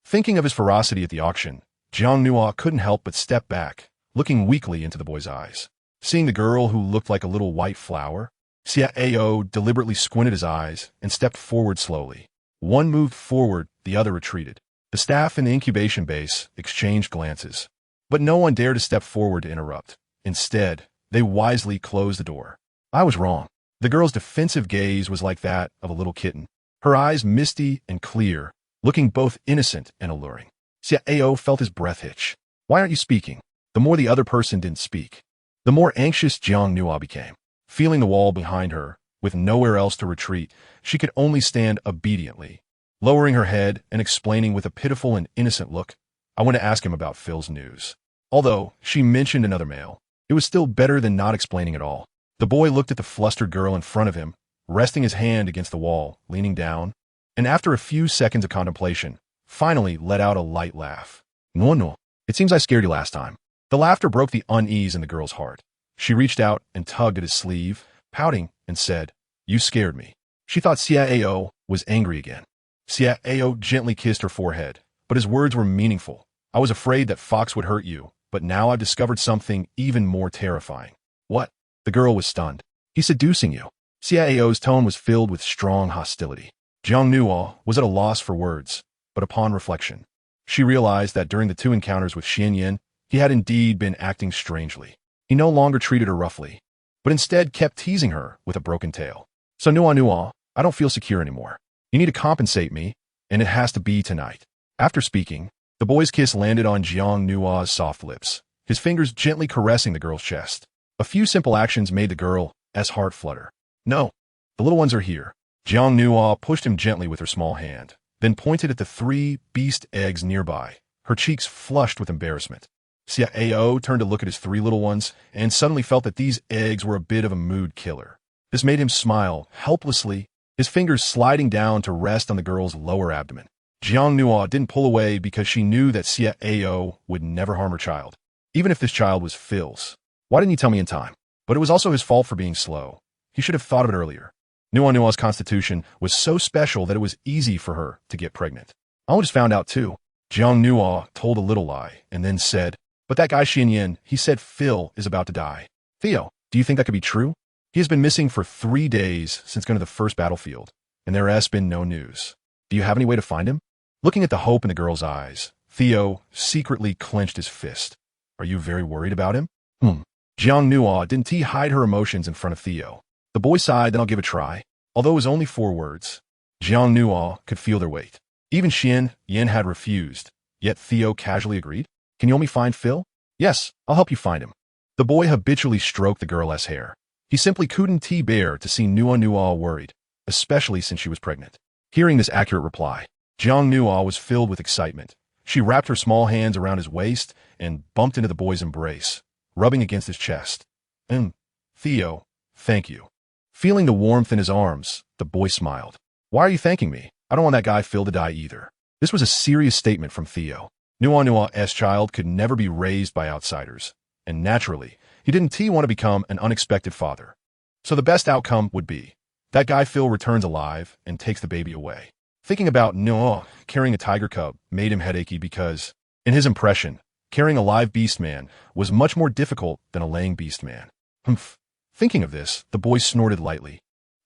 Thinking of his ferocity at the auction, Jiang Nua couldn't help but step back, looking weakly into the boy's eyes. Seeing the girl who looked like a little white flower, Xia Ao deliberately squinted his eyes and stepped forward slowly. One moved forward, the other retreated. The staff in the incubation base exchanged glances, but no one dared to step forward to interrupt. Instead, they wisely closed the door. I was wrong. The girl's defensive gaze was like that of a little kitten, her eyes misty and clear, looking both innocent and alluring. Xia Ao felt his breath hitch. Why aren't you speaking? The more the other person didn't speak, the more anxious Jiang Nua became. Feeling the wall behind her, with nowhere else to retreat, she could only stand obediently, lowering her head and explaining with a pitiful and innocent look, I want to ask him about Phil's news. Although she mentioned another male, it was still better than not explaining at all. The boy looked at the flustered girl in front of him, resting his hand against the wall, leaning down, and after a few seconds of contemplation, finally let out a light laugh. No, it seems I scared you last time. The laughter broke the unease in the girl's heart. She reached out and tugged at his sleeve, pouting, and said, You scared me. She thought Xia Ao was angry again. Xia Ao gently kissed her forehead, but his words were meaningful. I was afraid that Fox would hurt you, but now I've discovered something even more terrifying. What? The girl was stunned. He's seducing you. Xia Ao's tone was filled with strong hostility. Jiang Nua was at a loss for words, but upon reflection, she realized that during the 2 encounters with Xianyan, he had indeed been acting strangely. He no longer treated her roughly, but instead kept teasing her with a broken tail. So Nua, I don't feel secure anymore. You need to compensate me, and it has to be tonight. After speaking, the boy's kiss landed on Jiang Nua's soft lips, his fingers gently caressing the girl's chest. A few simple actions made the girl's heart flutter. No, the little ones are here. Jiang Nua pushed him gently with her small hand, then pointed at the 3 beast eggs nearby, her cheeks flushed with embarrassment. Xia Ao turned to look at his 3 little ones and suddenly felt that these eggs were a bit of a mood killer. This made him smile helplessly, his fingers sliding down to rest on the girl's lower abdomen. Jiang Nua didn't pull away because she knew that Xia Ao would never harm her child, even if this child was Phil's. Why didn't you tell me in time? But it was also his fault for being slow. He should have thought of it earlier. Nua's constitution was so special that it was easy for her to get pregnant. I just found out too. Jiang Nua told a little lie and then said, But that guy Xianyan, he said Phil is about to die. Theo, do you think that could be true? He has been missing for 3 days since going to the first battlefield, and there has been no news. Do you have any way to find him? Looking at the hope in the girl's eyes, Theo secretly clenched his fist. Are you very worried about him? Jiang Nua didn't hide her emotions in front of Theo. The boy sighed, then I'll give it a try. Although it was only 4 words, Jiang Nua could feel their weight. Even Xianyan had refused, yet Theo casually agreed. Can you help me find Phil? Yes, I'll help you find him. The boy habitually stroked the girl's hair. He simply couldn't bear to see Nua worried, especially since she was pregnant. Hearing this accurate reply, Jiang Nua was filled with excitement. She wrapped her small hands around his waist and bumped into the boy's embrace, rubbing against his chest. Theo, thank you. Feeling the warmth in his arms, the boy smiled. Why are you thanking me? I don't want that guy Phil to die either. This was a serious statement from Theo. Nua's child could never be raised by outsiders, and naturally, he didn't want to become an unexpected father. So the best outcome would be that guy Phil returns alive and takes the baby away. Thinking about Nua carrying a tiger cub made him headachy because, in his impression, carrying a live beast man was much more difficult than a laying beast man. Thinking of this, the boy snorted lightly.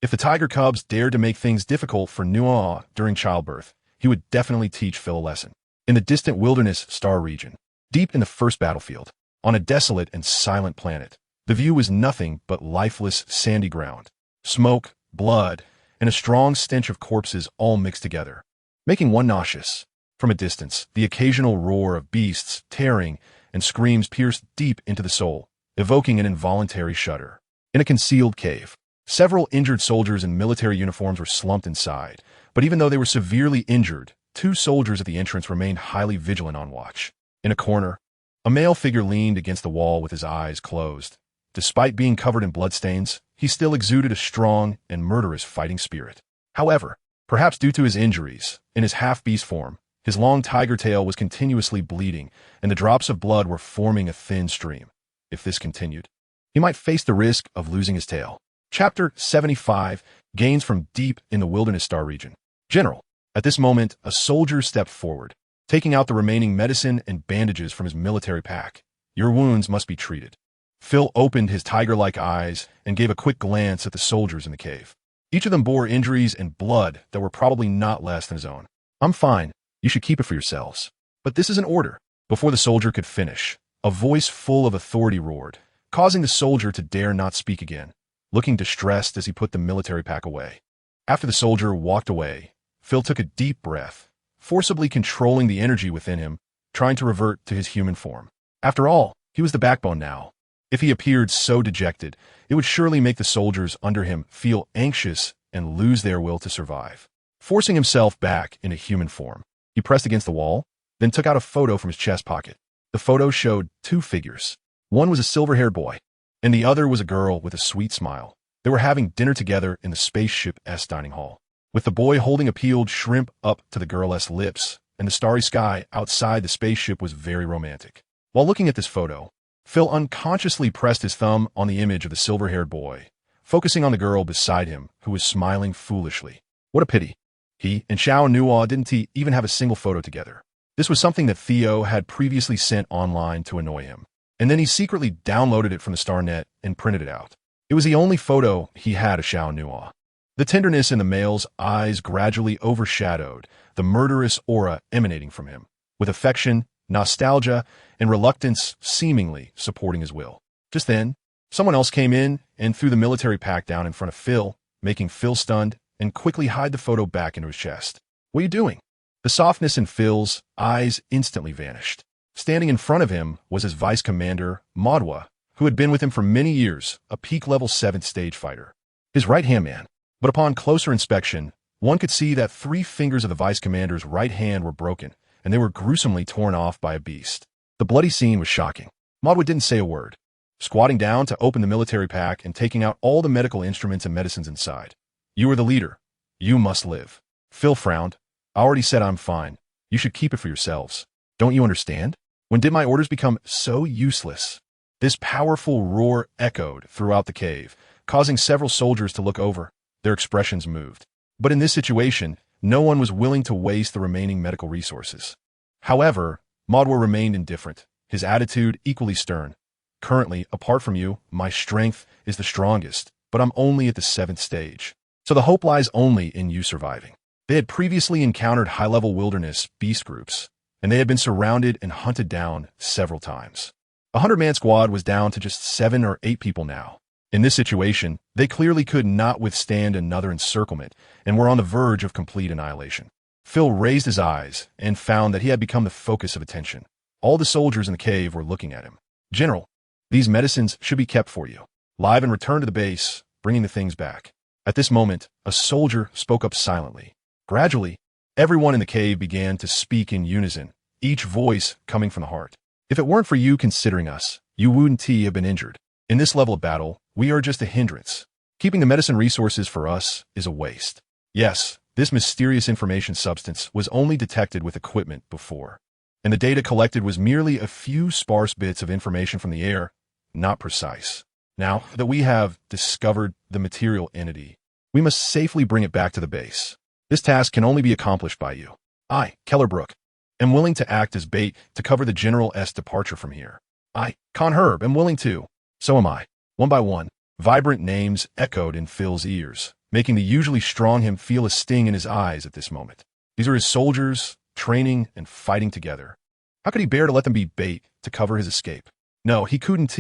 If the tiger cubs dared to make things difficult for Nuaw during childbirth, he would definitely teach Phil a lesson. In the distant wilderness star region, deep in the first battlefield, on a desolate and silent planet, the view was nothing but lifeless, sandy ground. Smoke, blood, and a strong stench of corpses all mixed together, making one nauseous. From a distance, the occasional roar of beasts tearing and screams pierced deep into the soul, evoking an involuntary shudder. In a concealed cave, several injured soldiers in military uniforms were slumped inside, but even though they were severely injured, 2 soldiers at the entrance remained highly vigilant on watch. In a corner, a male figure leaned against the wall with his eyes closed. Despite being covered in bloodstains, he still exuded a strong and murderous fighting spirit. However, perhaps due to his injuries, in his half-beast form, his long tiger tail was continuously bleeding, and the drops of blood were forming a thin stream. If this continued, he might face the risk of losing his tail. Chapter 75, Gains from Deep in the Wilderness Star Region. General. At this moment, a soldier stepped forward, taking out the remaining medicine and bandages from his military pack. Your wounds must be treated. Phil opened his tiger-like eyes and gave a quick glance at the soldiers in the cave. Each of them bore injuries and blood that were probably not less than his own. I'm fine. You should keep it for yourselves. But this is an order. Before the soldier could finish, a voice full of authority roared, causing the soldier to dare not speak again, looking distressed as he put the military pack away. After the soldier walked away, Phil took a deep breath, forcibly controlling the energy within him, trying to revert to his human form. After all, he was the backbone now. If he appeared so dejected, it would surely make the soldiers under him feel anxious and lose their will to survive. Forcing himself back into human form, he pressed against the wall, then took out a photo from his chest pocket. The photo showed 2 figures. One was a silver-haired boy, and the other was a girl with a sweet smile. They were having dinner together in the spaceship S dining hall, with the boy holding a peeled shrimp up to the girl's lips, and the starry sky outside the spaceship was very romantic. While looking at this photo, Phil unconsciously pressed his thumb on the image of the silver-haired boy, focusing on the girl beside him, who was smiling foolishly. What a pity. He and Xiao and Nuaw didn't even have a single photo together. This was something that Theo had previously sent online to annoy him, and then he secretly downloaded it from the StarNet and printed it out. It was the only photo he had of Xiao and Nuaw. The tenderness in the male's eyes gradually overshadowed the murderous aura emanating from him, with affection, nostalgia, and reluctance seemingly supporting his will. Just then, someone else came in and threw the military pack down in front of Phil, making Phil stunned and quickly hide the photo back into his chest. What are you doing? The softness in Phil's eyes instantly vanished. Standing in front of him was his vice commander, Madwa, who had been with him for many years, a peak level 7th stage fighter. His right-hand man. But upon closer inspection, one could see that 3 fingers of the vice commander's right hand were broken, and they were gruesomely torn off by a beast. The bloody scene was shocking. Madwa didn't say a word, squatting down to open the military pack and taking out all the medical instruments and medicines inside. You are the leader. You must live. Phil frowned. I already said I'm fine. You should keep it for yourselves. Don't you understand? When did my orders become so useless? This powerful roar echoed throughout the cave, causing several soldiers to look over. Their expressions moved. But in this situation, no one was willing to waste the remaining medical resources. However, Madwa remained indifferent, his attitude equally stern. Currently, apart from you, my strength is the strongest, but I'm only at the 7th stage. So the hope lies only in you surviving. They had previously encountered high-level wilderness beast groups, and they had been surrounded and hunted down several times. A 100-man squad was down to just 7 or 8 people now. In this situation, they clearly could not withstand another encirclement and were on the verge of complete annihilation. Phil raised his eyes and found that he had become the focus of attention. All the soldiers in the cave were looking at him. General, these medicines should be kept for you. Live and return to the base, bringing the things back. At this moment, a soldier spoke up silently. Gradually, everyone in the cave began to speak in unison, each voice coming from the heart. If it weren't for you considering us, you wouldn't have been injured. In this level of battle, we are just a hindrance. Keeping the medicine resources for us is a waste. Yes, this mysterious information substance was only detected with equipment before, and the data collected was merely a few sparse bits of information from the air, not precise. Now that we have discovered the material entity, we must safely bring it back to the base. This task can only be accomplished by you. I, Kellerbrook, am willing to act as bait to cover the General S departure from here. I, Con Herb, am willing to. So am I. One by one, vibrant names echoed in Phil's ears, making the usually strong him feel a sting in his eyes at this moment. These are his soldiers, training and fighting together. How could he bear to let them be bait to cover his escape? No, he couldn't.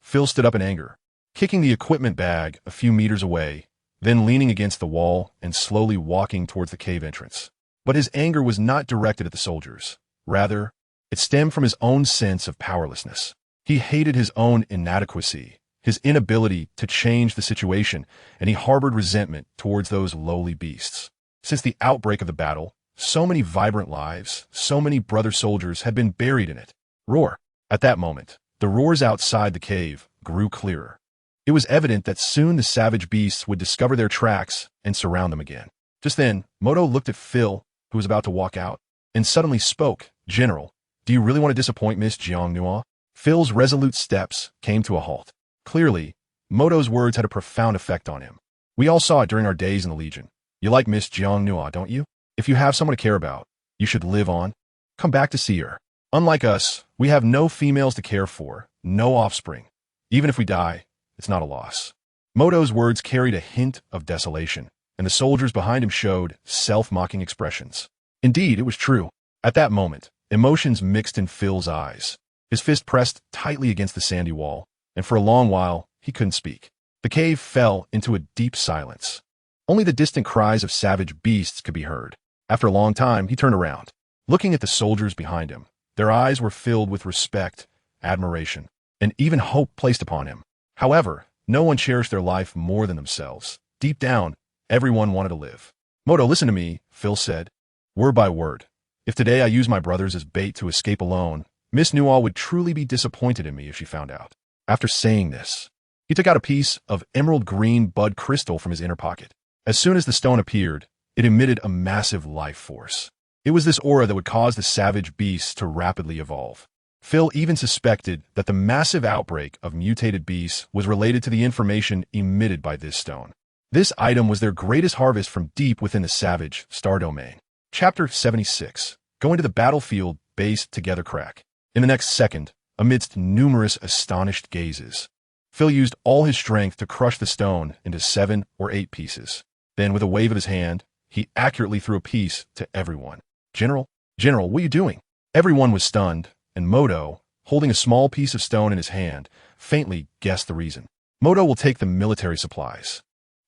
Phil stood up in anger, kicking the equipment bag a few meters away, then leaning against the wall and slowly walking towards the cave entrance. But his anger was not directed at the soldiers. Rather, it stemmed from his own sense of powerlessness. He hated his own inadequacy, his inability to change the situation, and he harbored resentment towards those lowly beasts. Since the outbreak of the battle, so many vibrant lives, so many brother soldiers had been buried in it. Roar. At that moment, the roars outside the cave grew clearer. It was evident that soon the savage beasts would discover their tracks and surround them again. Just then, Moto looked at Phil, who was about to walk out, and suddenly spoke. "General, do you really want to disappoint Miss Jiangnua?" Phil's resolute steps came to a halt. Clearly, Moto's words had a profound effect on him. "We all saw it during our days in the Legion. You like Miss Jiangnua, don't you? If you have someone to care about, you should live on. Come back to see her. Unlike us, we have no females to care for, no offspring. Even if we die, it's not a loss." Moto's words carried a hint of desolation, and the soldiers behind him showed self-mocking expressions. Indeed, it was true. At that moment, emotions mixed in Phil's eyes. His fist pressed tightly against the sandy wall, and for a long while, he couldn't speak. The cave fell into a deep silence. Only the distant cries of savage beasts could be heard. After a long time, he turned around, looking at the soldiers behind him. Their eyes were filled with respect, admiration, and even hope placed upon him. However, no one cherished their life more than themselves. Deep down, everyone wanted to live. "Moto, listen to me," Phil said, word by word. "If today I use my brothers as bait to escape alone, Miss Newall would truly be disappointed in me if she found out." After saying this, he took out a piece of emerald green bud crystal from his inner pocket. As soon as the stone appeared, it emitted a massive life force. It was this aura that would cause the savage beasts to rapidly evolve. Phil even suspected that the massive outbreak of mutated beasts was related to the information emitted by this stone. This item was their greatest harvest from deep within the savage star domain. Chapter 76. Go into the battlefield base together crack. In the next second, amidst numerous astonished gazes, Phil used all his strength to crush the stone into 7 or 8 pieces. Then, with a wave of his hand, he accurately threw a piece to everyone. General, what are you doing?" Everyone was stunned, and Moto, holding a small piece of stone in his hand, faintly guessed the reason. "Moto will take the military supplies.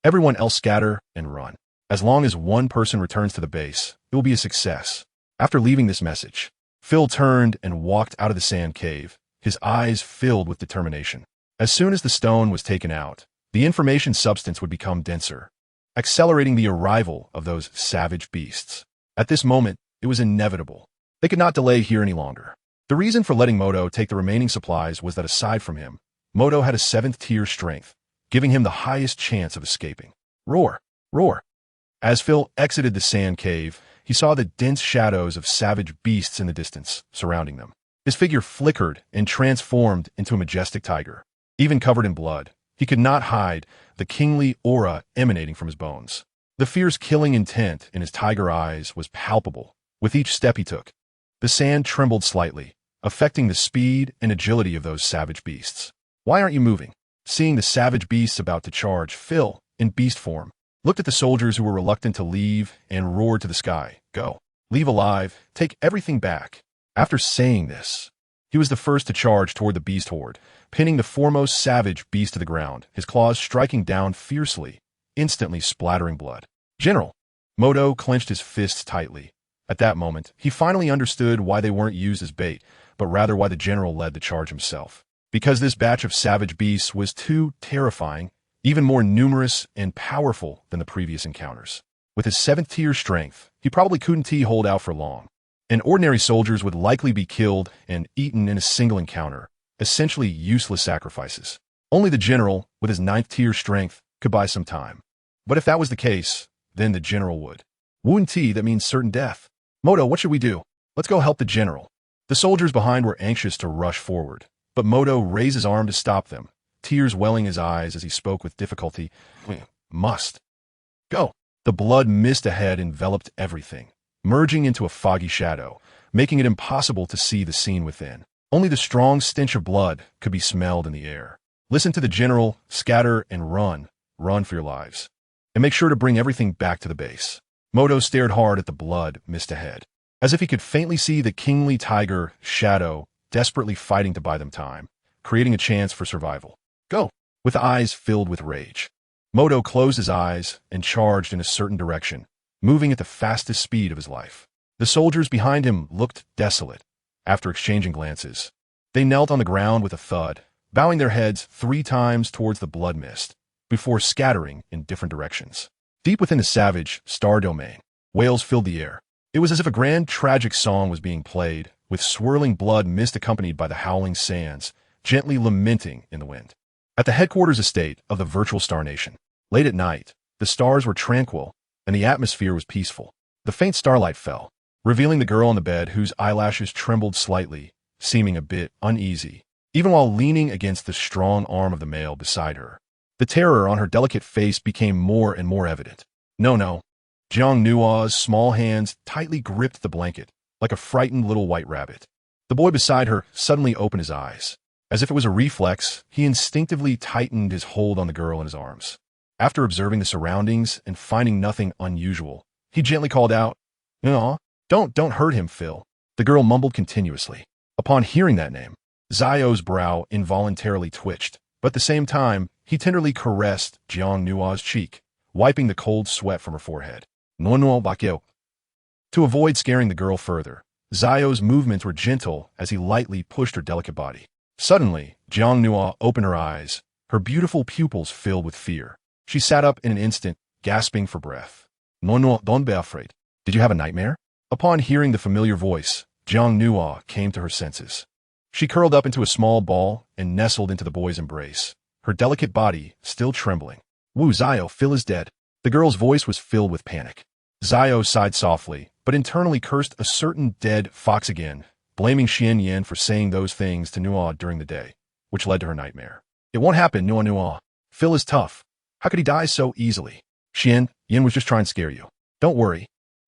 Everyone else scatter and run. As long as one person returns to the base, it will be a success." After leaving this message, Phil turned and walked out of the sand cave, his eyes filled with determination. As soon as the stone was taken out, the information substance would become denser, accelerating the arrival of those savage beasts. At this moment, it was inevitable. They could not delay here any longer. The reason for letting Moto take the remaining supplies was that aside from him, Moto had a 7th tier strength, giving him the highest chance of escaping. Roar! Roar! As Phil exited the sand cave, he saw the dense shadows of savage beasts in the distance, surrounding them. His figure flickered and transformed into a majestic tiger. Even covered in blood, he could not hide the kingly aura emanating from his bones. The fierce killing intent in his tiger eyes was palpable. With each step he took, the sand trembled slightly, affecting the speed and agility of those savage beasts. "Why aren't you moving?" Seeing the savage beasts about to charge, Phil, in beast form, looked at the soldiers who were reluctant to leave and roared to the sky, "Go! Leave alive! Take everything back!" After saying this, he was the first to charge toward the beast horde, pinning the foremost savage beast to the ground, his claws striking down fiercely, instantly splattering blood. "General!" Moto clenched his fists tightly. At that moment, he finally understood why they weren't used as bait, but rather why the general led the charge himself. Because this batch of savage beasts was too terrifying, even more numerous and powerful than the previous encounters. With his 7th tier strength, he probably couldn't hold out for long, and ordinary soldiers would likely be killed and eaten in a single encounter, essentially useless sacrifices. Only the general, with his 9th tier strength, could buy some time. But if that was the case, then the general would. Wound T, that means certain death. "Moto, what should we do?" "Let's go help the general." The soldiers behind were anxious to rush forward, but Moto raised his arm to stop them, tears welling his eyes as he spoke with difficulty. "We must go." The blood mist ahead enveloped everything, merging into a foggy shadow, making it impossible to see the scene within. Only the strong stench of blood could be smelled in the air. "Listen to the general, scatter and run for your lives." and make sure to bring everything back to the base. Moto stared hard at the blood mist ahead, as if he could faintly see the kingly tiger shadow desperately fighting to buy them time, creating a chance for survival. Go! With eyes filled with rage, Moto closed his eyes and charged in a certain direction, moving at the fastest speed of his life. The soldiers behind him looked desolate. After exchanging glances, they knelt on the ground with a thud, bowing their heads 3 times towards the blood mist, before scattering in different directions. Deep within the savage star domain, wails filled the air. It was as if a grand tragic song was being played, with swirling blood mist accompanied by the howling sands, gently lamenting in the wind. At the headquarters estate of the virtual star nation, late at night, the stars were tranquil, and the atmosphere was peaceful. The faint starlight fell, revealing the girl on the bed whose eyelashes trembled slightly, seeming a bit uneasy, even while leaning against the strong arm of the male beside her. The terror on her delicate face became more and more evident. No. Jiang Nua's small hands tightly gripped the blanket, like a frightened little white rabbit. The boy beside her suddenly opened his eyes. As if it was a reflex, he instinctively tightened his hold on the girl in his arms. After observing the surroundings and finding nothing unusual, he gently called out, "No, don't hurt him, Phil." The girl mumbled continuously. Upon hearing that name, Zio's brow involuntarily twitched, but at the same time, he tenderly caressed Jiang Nua's cheek, wiping the cold sweat from her forehead. No, bakyo. To avoid scaring the girl further, Zio's movements were gentle as he lightly pushed her delicate body. Suddenly, Jiang Nua opened her eyes, her beautiful pupils filled with fear. She sat up in an instant, gasping for breath. No, don't be afraid. Did you have a nightmare? Upon hearing the familiar voice, Jiang Nua came to her senses. She curled up into a small ball and nestled into the boy's embrace, her delicate body still trembling. Wu Zio, Phil is dead. The girl's voice was filled with panic. Zio sighed softly, but internally cursed a certain dead fox again, blaming Xian Yan for saying those things to Nua during the day, which led to her nightmare. It won't happen, Nua. Phil is tough. How could he die so easily? Xian Yan was just trying to scare you. Don't worry.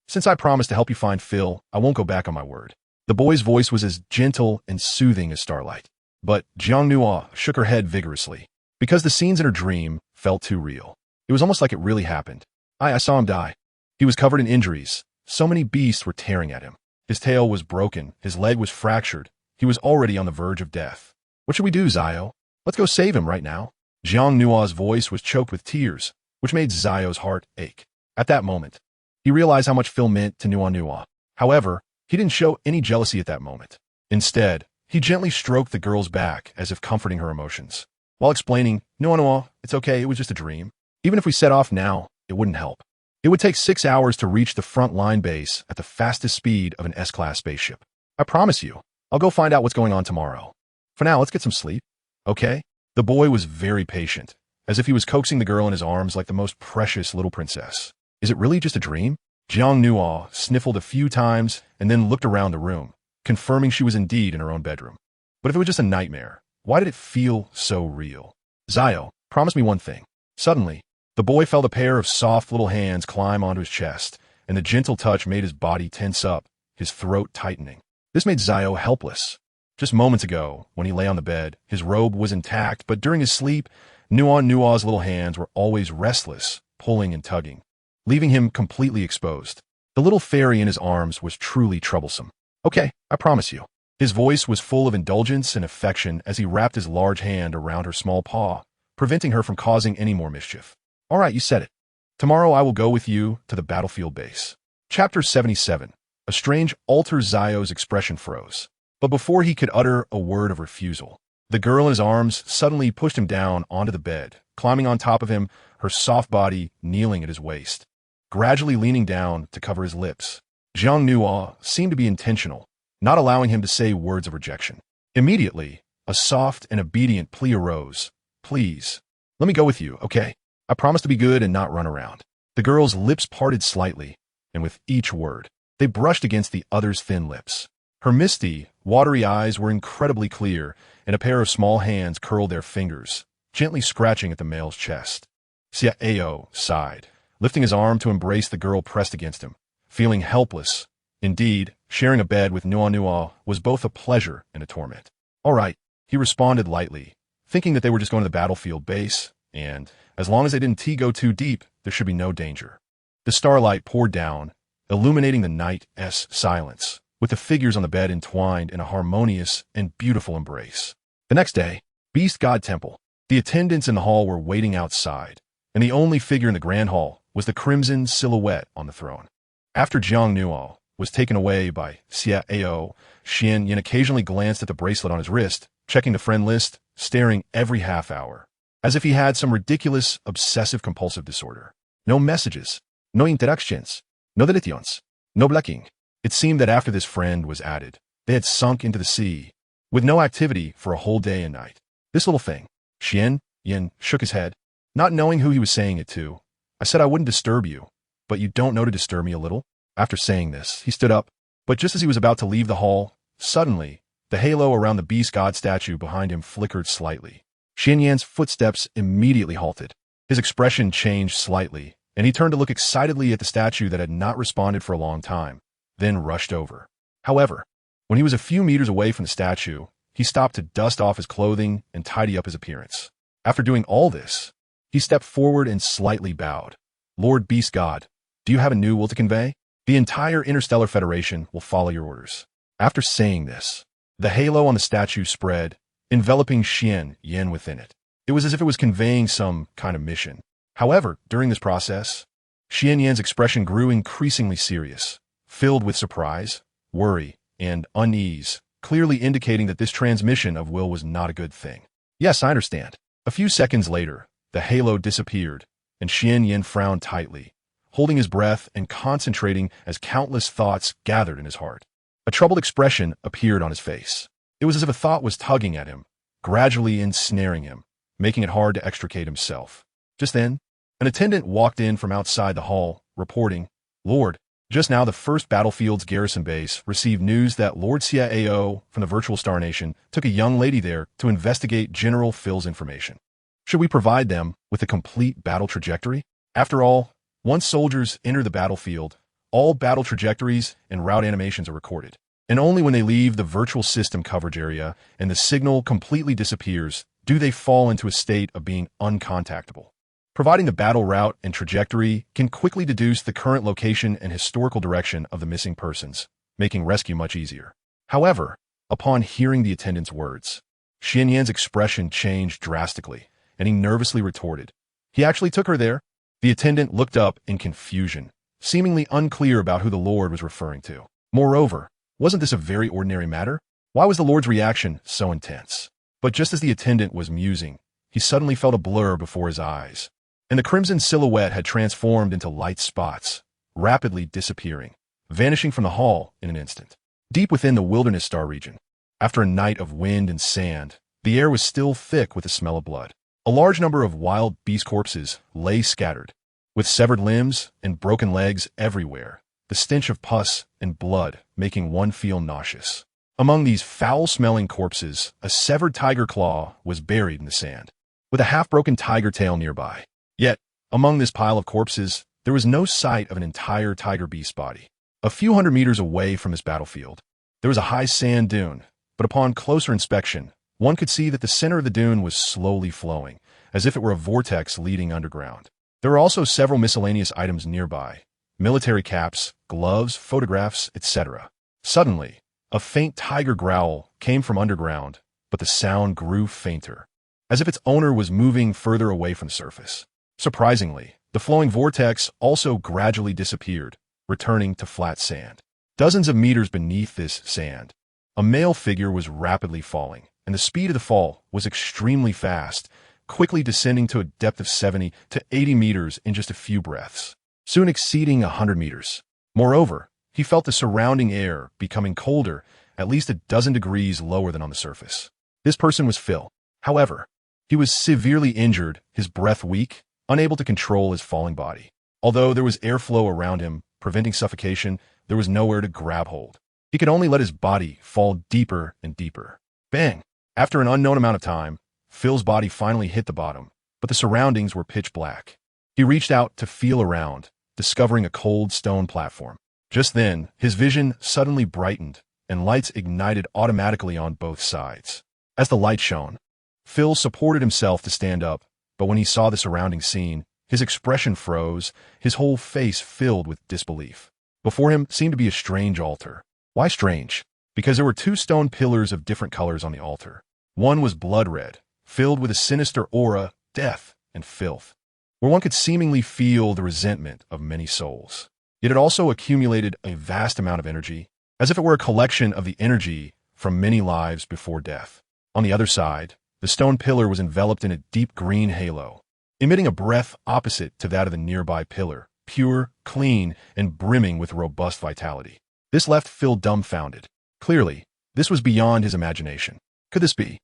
Since I promised to help you find Phil, I won't go back on my word. The boy's voice was as gentle and soothing as starlight. But Jiang Nua shook her head vigorously, because the scenes in her dream felt too real. It was almost like it really happened. I saw him die. He was covered in injuries. So many beasts were tearing at him. His tail was broken. His leg was fractured. He was already on the verge of death. What should we do, Zio? Let's go save him right now. Jiang Nua's voice was choked with tears, which made Zio's heart ache. At that moment, he realized how much Phil meant to Nua. However, he didn't show any jealousy at that moment. Instead, he gently stroked the girl's back as if comforting her emotions, while explaining, Nua, it's okay, it was just a dream. Even if we set off now, it wouldn't help. It would take 6 hours to reach the front line base at the fastest speed of an S-class spaceship. I promise you, I'll go find out what's going on tomorrow. For now, let's get some sleep. Okay? The boy was very patient, as if he was coaxing the girl in his arms like the most precious little princess. Is it really just a dream? Jiang Nua sniffled a few times and then looked around the room, confirming she was indeed in her own bedroom. But if it was just a nightmare, why did it feel so real? Zio, promise me one thing. Suddenly, the boy felt a pair of soft little hands climb onto his chest, and the gentle touch made his body tense up, his throat tightening. This made Zio helpless. Just moments ago, when he lay on the bed, his robe was intact, but during his sleep, Nua's little hands were always restless, pulling and tugging, leaving him completely exposed. The little fairy in his arms was truly troublesome. Okay, I promise you. His voice was full of indulgence and affection as he wrapped his large hand around her small paw, preventing her from causing any more mischief. All right, you said it. Tomorrow I will go with you to the battlefield base. Chapter 77. A strange alter Zio's expression froze. But before he could utter a word of refusal, the girl in his arms suddenly pushed him down onto the bed, climbing on top of him, her soft body kneeling at his waist, gradually leaning down to cover his lips. Jiang Nua seemed to be intentional, not allowing him to say words of rejection. Immediately, a soft and obedient plea arose. Please, let me go with you, okay? I promise to be good and not run around. The girl's lips parted slightly, and with each word, they brushed against the other's thin lips. Her misty, watery eyes were incredibly clear, and a pair of small hands curled their fingers, gently scratching at the male's chest. Xiao sighed, lifting his arm to embrace the girl pressed against him, feeling helpless. Indeed, sharing a bed with Nua was both a pleasure and a torment. All right, he responded lightly, thinking that they were just going to the battlefield base, and as long as they didn't go too deep, there should be no danger. The starlight poured down, illuminating the night's silence, with the figures on the bed entwined in a harmonious and beautiful embrace. The next day, Beast God Temple. The attendants in the hall were waiting outside, and the only figure in the grand hall was the crimson silhouette on the throne. After Jiang Nuo was taken away by Xia Ao, Xian Yin occasionally glanced at the bracelet on his wrist, checking the friend list, staring every half hour, as if he had some ridiculous obsessive-compulsive disorder. No messages, no interactions, no deletions, no blocking. It seemed that after this friend was added, they had sunk into the sea, with no activity for a whole day and night. This little thing. Xian Yin shook his head, not knowing who he was saying it to. I said I wouldn't disturb you, but you don't know to disturb me a little? After saying this, he stood up, but just as he was about to leave the hall, suddenly, the halo around the beast god statue behind him flickered slightly. Xian Yan's footsteps immediately halted. His expression changed slightly, and he turned to look excitedly at the statue that had not responded for a long time, then rushed over. However, when he was a few meters away from the statue, he stopped to dust off his clothing and tidy up his appearance. After doing all this, he stepped forward and slightly bowed. Lord Beast God, do you have a new will to convey? The entire Interstellar Federation will follow your orders. After saying this, the halo on the statue spread, enveloping Xian Yin within it. It was as if it was conveying some kind of mission. However, during this process, Xian Yin's expression grew increasingly serious, filled with surprise, worry, and unease, clearly indicating that this transmission of will was not a good thing. Yes, I understand. A few seconds later, the halo disappeared, and Xian Yin frowned tightly, holding his breath and concentrating as countless thoughts gathered in his heart. A troubled expression appeared on his face. It was as if a thought was tugging at him, gradually ensnaring him, making it hard to extricate himself. Just then, an attendant walked in from outside the hall, reporting, Lord, just now the 1st Battlefield's garrison base received news that Lord Xia Ao from the Virtual Star Nation took a young lady there to investigate General Phil's information. Should we provide them with a complete battle trajectory? After all, once soldiers enter the battlefield, all battle trajectories and route animations are recorded, and only when they leave the virtual system coverage area and the signal completely disappears do they fall into a state of being uncontactable. Providing the battle route and trajectory can quickly deduce the current location and historical direction of the missing persons, making rescue much easier. However, upon hearing the attendant's words, Xian Yan's expression changed drastically, and he nervously retorted, He actually took her there? The attendant looked up in confusion, seemingly unclear about who the Lord was referring to. Moreover, wasn't this a very ordinary matter? Why was the Lord's reaction so intense? But just as the attendant was musing, he suddenly felt a blur before his eyes, and the crimson silhouette had transformed into light spots, rapidly disappearing, vanishing from the hall in an instant. Deep within the wilderness star region, after a night of wind and sand, the air was still thick with the smell of blood. A large number of wild beast corpses lay scattered, with severed limbs and broken legs everywhere, the stench of pus and blood making one feel nauseous. Among these foul-smelling corpses, a severed tiger claw was buried in the sand, with a half-broken tiger tail nearby. Yet, among this pile of corpses, there was no sight of an entire tiger beast body. A few hundred meters away from this battlefield, there was a high sand dune, but upon closer inspection, one could see that the center of the dune was slowly flowing, as if it were a vortex leading underground. There were also several miscellaneous items nearby, military caps, gloves, photographs, etc. Suddenly, a faint tiger growl came from underground, but the sound grew fainter, as if its owner was moving further away from the surface. Surprisingly, the flowing vortex also gradually disappeared, returning to flat sand. Dozens of meters beneath this sand, a male figure was rapidly falling, and the speed of the fall was extremely fast, quickly descending to a depth of 70 to 80 meters in just a few breaths, soon exceeding 100 meters. Moreover, he felt the surrounding air becoming colder, at least a dozen degrees lower than on the surface. This person was Phil. However, he was severely injured, his breath weak, unable to control his falling body. Although there was airflow around him, preventing suffocation, there was nowhere to grab hold. He could only let his body fall deeper and deeper. Bang! After an unknown amount of time, Phil's body finally hit the bottom, but the surroundings were pitch black. He reached out to feel around, discovering a cold stone platform. Just then, his vision suddenly brightened, and lights ignited automatically on both sides. As the light shone, Phil supported himself to stand up, but when he saw the surrounding scene, His expression froze, his whole face filled with disbelief. Before him seemed to be a strange altar. Why strange? Because there were two stone pillars of different colors on the altar. One was blood red, filled with a sinister aura, death, and filth, where one could seemingly feel the resentment of many souls. Yet it also accumulated a vast amount of energy, as if it were a collection of the energy from many lives before death. On the other side, the stone pillar was enveloped in a deep green halo, emitting a breath opposite to that of the nearby pillar, pure, clean, and brimming with robust vitality. This left Phil dumbfounded. Clearly, this was beyond his imagination. Could this be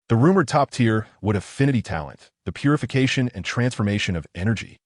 the rumored top tier would affinity talent, the purification and transformation of energy?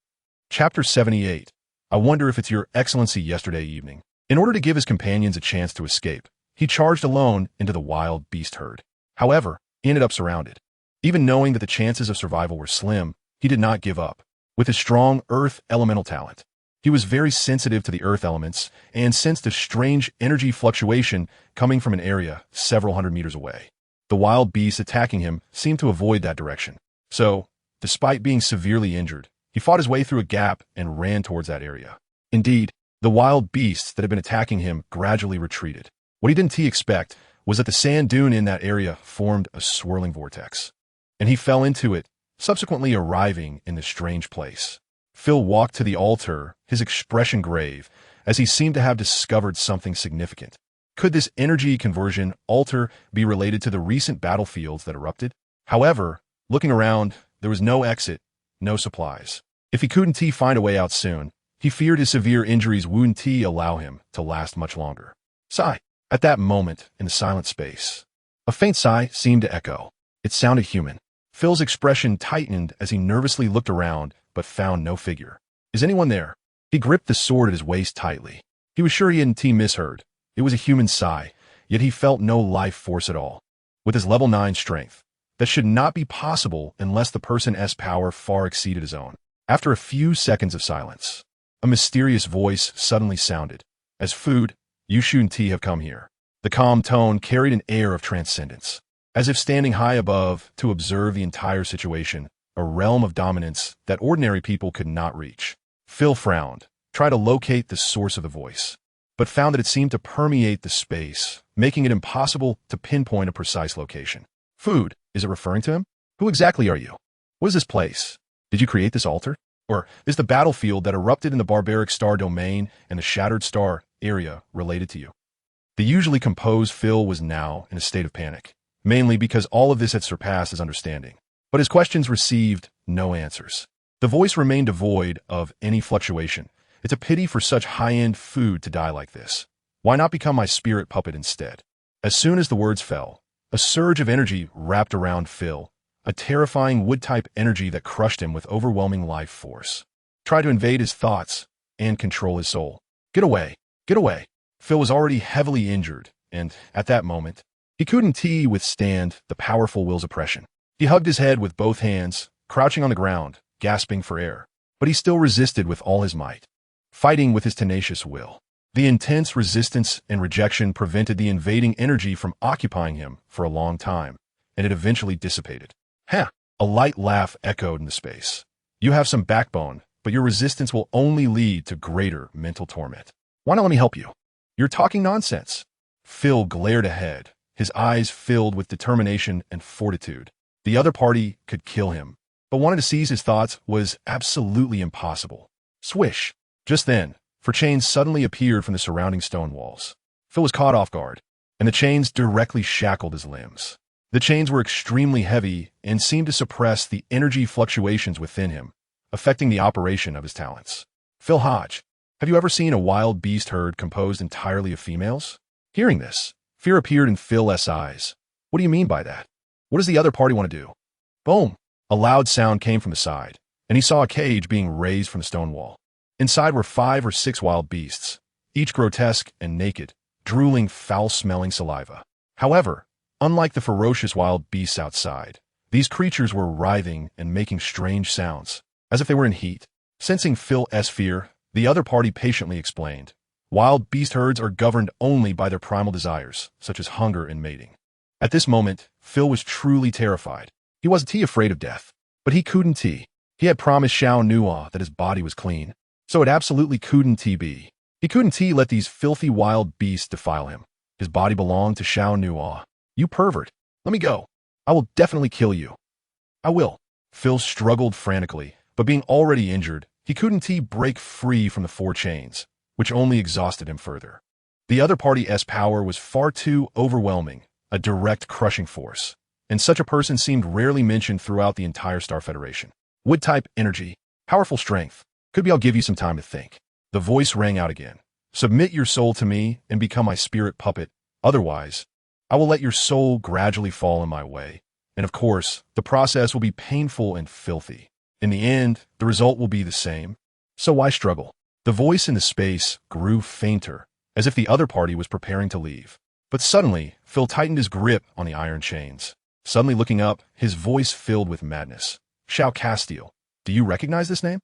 Chapter 78. I wonder if it's your excellency yesterday evening. In order to give his companions a chance to escape, he charged alone into the wild beast herd. However, he ended up surrounded. Even knowing that the chances of survival were slim, he did not give up. With his strong earth elemental talent, he was very sensitive to the earth elements and sensed a strange energy fluctuation coming from an area several hundred meters away. The wild beasts attacking him seemed to avoid that direction. So, despite being severely injured, he fought his way through a gap and ran towards that area. Indeed, the wild beasts that had been attacking him gradually retreated. What he didn't expect was that the sand dune in that area formed a swirling vortex, and he fell into it, subsequently arriving in this strange place. Phil walked to the altar, his expression grave, as he seemed to have discovered something significant. Could this energy conversion altar be related to the recent battlefields that erupted? However, looking around, there was no exit, no supplies. If he couldn't find a way out soon, he feared his severe injuries wouldn't allow him to last much longer. Sigh. At that moment, in the silent space, a faint sigh seemed to echo. It sounded human. Phil's expression tightened as he nervously looked around, but found no figure. Is anyone there? He gripped the sword at his waist tightly. He was sure he hadn't misheard. It was a human sigh, yet he felt no life force at all. With his level 9 strength, that should not be possible unless the person's power far exceeded his own. After a few seconds of silence, a mysterious voice suddenly sounded. As food, you shouldn't have come here. The calm tone carried an air of transcendence, as if standing high above to observe the entire situation, a realm of dominance that ordinary people could not reach. Phil frowned, tried to locate the source of the voice, but found that it seemed to permeate the space, making it impossible to pinpoint a precise location. Food, is it referring to him? Who exactly are you? What is this place? Did you create this altar? Or is the battlefield that erupted in the barbaric star domain and the shattered star area related to you? The usually composed Phil was now in a state of panic, mainly because all of this had surpassed his understanding. But his questions received no answers. The voice remained devoid of any fluctuation. It's a pity for such high-end food to die like this. Why not become my spirit puppet instead? As soon as the words fell, a surge of energy wrapped around Phil, a terrifying wood-type energy that crushed him with overwhelming life force. Tried to invade his thoughts and control his soul. Get away! Get away! Phil was already heavily injured, and at that moment, he couldn't withstand the powerful will's oppression. He hugged his head with both hands, crouching on the ground, gasping for air. But he still resisted with all his might, fighting with his tenacious will. The intense resistance and rejection prevented the invading energy from occupying him for a long time, and it eventually dissipated. Ha! A light laugh echoed in the space. You have some backbone, but your resistance will only lead to greater mental torment. Why not let me help you? You're talking nonsense. Phil glared ahead, his eyes filled with determination and fortitude. The other party could kill him, but wanting to seize his thoughts was absolutely impossible. Swish! Just then, chains suddenly appeared from the surrounding stone walls. Phil was caught off guard, and the chains directly shackled his limbs. The chains were extremely heavy and seemed to suppress the energy fluctuations within him, affecting the operation of his talents. Phil Hodge, have you ever seen a wild beast herd composed entirely of females? Hearing this, fear appeared in Phil's eyes. What do you mean by that? What does the other party want to do? Boom! A loud sound came from the side, and he saw a cage being raised from the stone wall. Inside were 5 or 6 wild beasts, each grotesque and naked, drooling foul-smelling saliva. However, unlike the ferocious wild beasts outside, these creatures were writhing and making strange sounds, as if they were in heat. Sensing Phil's fear, the other party patiently explained, wild beast herds are governed only by their primal desires, such as hunger and mating. At this moment, Phil was truly terrified. He wasn't afraid of death, but he couldn't He had promised Xiao Nua that his body was clean, so it absolutely couldn't be. He couldn't let these filthy wild beasts defile him. His body belonged to Xiao Nua. You pervert. Let me go. I will definitely kill you. I will. Phil struggled frantically, but being already injured, he couldn't break free from the 4 chains, which only exhausted him further. The other party's power was far too overwhelming, a direct crushing force, and such a person seemed rarely mentioned throughout the entire Star Federation. Wood-type energy, powerful strength. Could be I'll give you some time to think. The voice rang out again. Submit your soul to me and become my spirit puppet. Otherwise, I will let your soul gradually fall in my way. And of course, the process will be painful and filthy. In the end, the result will be the same. So why struggle? The voice in the space grew fainter, as if the other party was preparing to leave. But suddenly, Phil tightened his grip on the iron chains. Suddenly looking up, his voice filled with madness. Xiao Castile, do you recognize this name?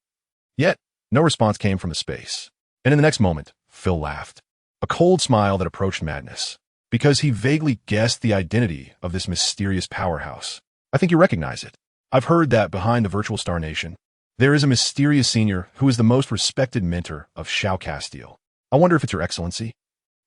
Yet, no response came from the space. And in the next moment, Phil laughed. A cold smile that approached madness. Because he vaguely guessed the identity of this mysterious powerhouse. I think you recognize it. I've heard that behind the virtual Star Nation, there is a mysterious senior who is the most respected mentor of Xiao Castile. I wonder if it's your excellency?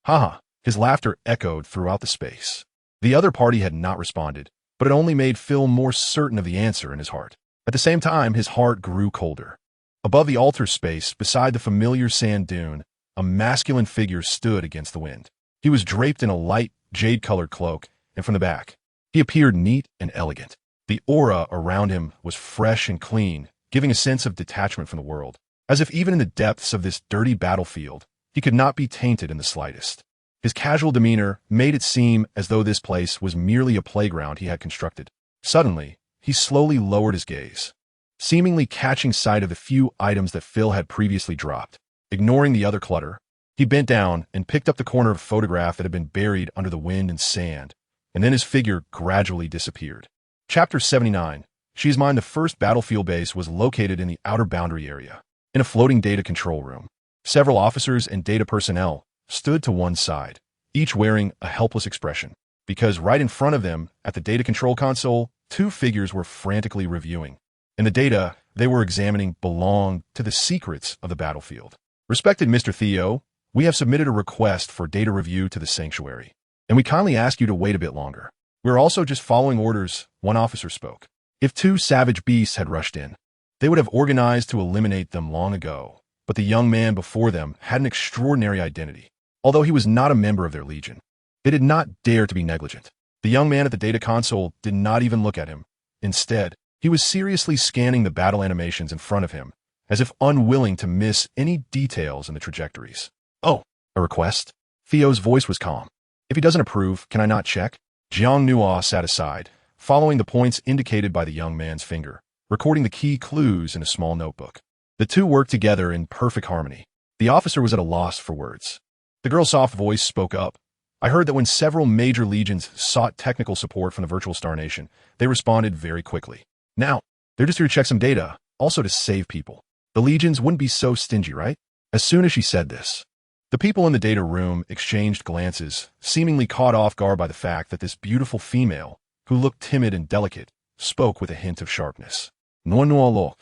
Haha, his laughter echoed throughout the space. The other party had not responded, but it only made Phil more certain of the answer in his heart. At the same time, his heart grew colder. Above the altar space, beside the familiar sand dune, a masculine figure stood against the wind. He was draped in a light, jade-colored cloak, and from the back, he appeared neat and elegant. The aura around him was fresh and clean, giving a sense of detachment from the world, as if even in the depths of this dirty battlefield, he could not be tainted in the slightest. His casual demeanor made it seem as though this place was merely a playground he had constructed. Suddenly, he slowly lowered his gaze, seemingly catching sight of the few items that Phil had previously dropped. Ignoring the other clutter, he bent down and picked up the corner of a photograph that had been buried under the wind and sand, and then his figure gradually disappeared. Chapter 79. She's Mine. The first battlefield base was located in the outer boundary area, in a floating data control room. Several officers and data personnel stood to one side, each wearing a helpless expression, because right in front of them, at the data control console, 2 figures were frantically reviewing. And the data they were examining belonged to the secrets of the battlefield. Respected Mr. Theo, we have submitted a request for data review to the sanctuary, and we kindly ask you to wait a bit longer. We're also just following orders, one officer spoke. If 2 savage beasts had rushed in, they would have organized to eliminate them long ago, but the young man before them had an extraordinary identity. Although he was not a member of their legion, they did not dare to be negligent. The young man at the data console did not even look at him. Instead, he was seriously scanning the battle animations in front of him, as if unwilling to miss any details in the trajectories. Oh, a request? Theo's voice was calm. If he doesn't approve, can I not check? Jiang Nua sat aside, following the points indicated by the young man's finger, recording the key clues in a small notebook. The 2 worked together in perfect harmony. The officer was at a loss for words. The girl's soft voice spoke up. I heard that when several major legions sought technical support from the virtual Star Nation, they responded very quickly. Now, they're just here to check some data, also to save people. The legions wouldn't be so stingy, right? As soon as she said this, the people in the data room exchanged glances, seemingly caught off guard by the fact that this beautiful female, who looked timid and delicate, spoke with a hint of sharpness. No.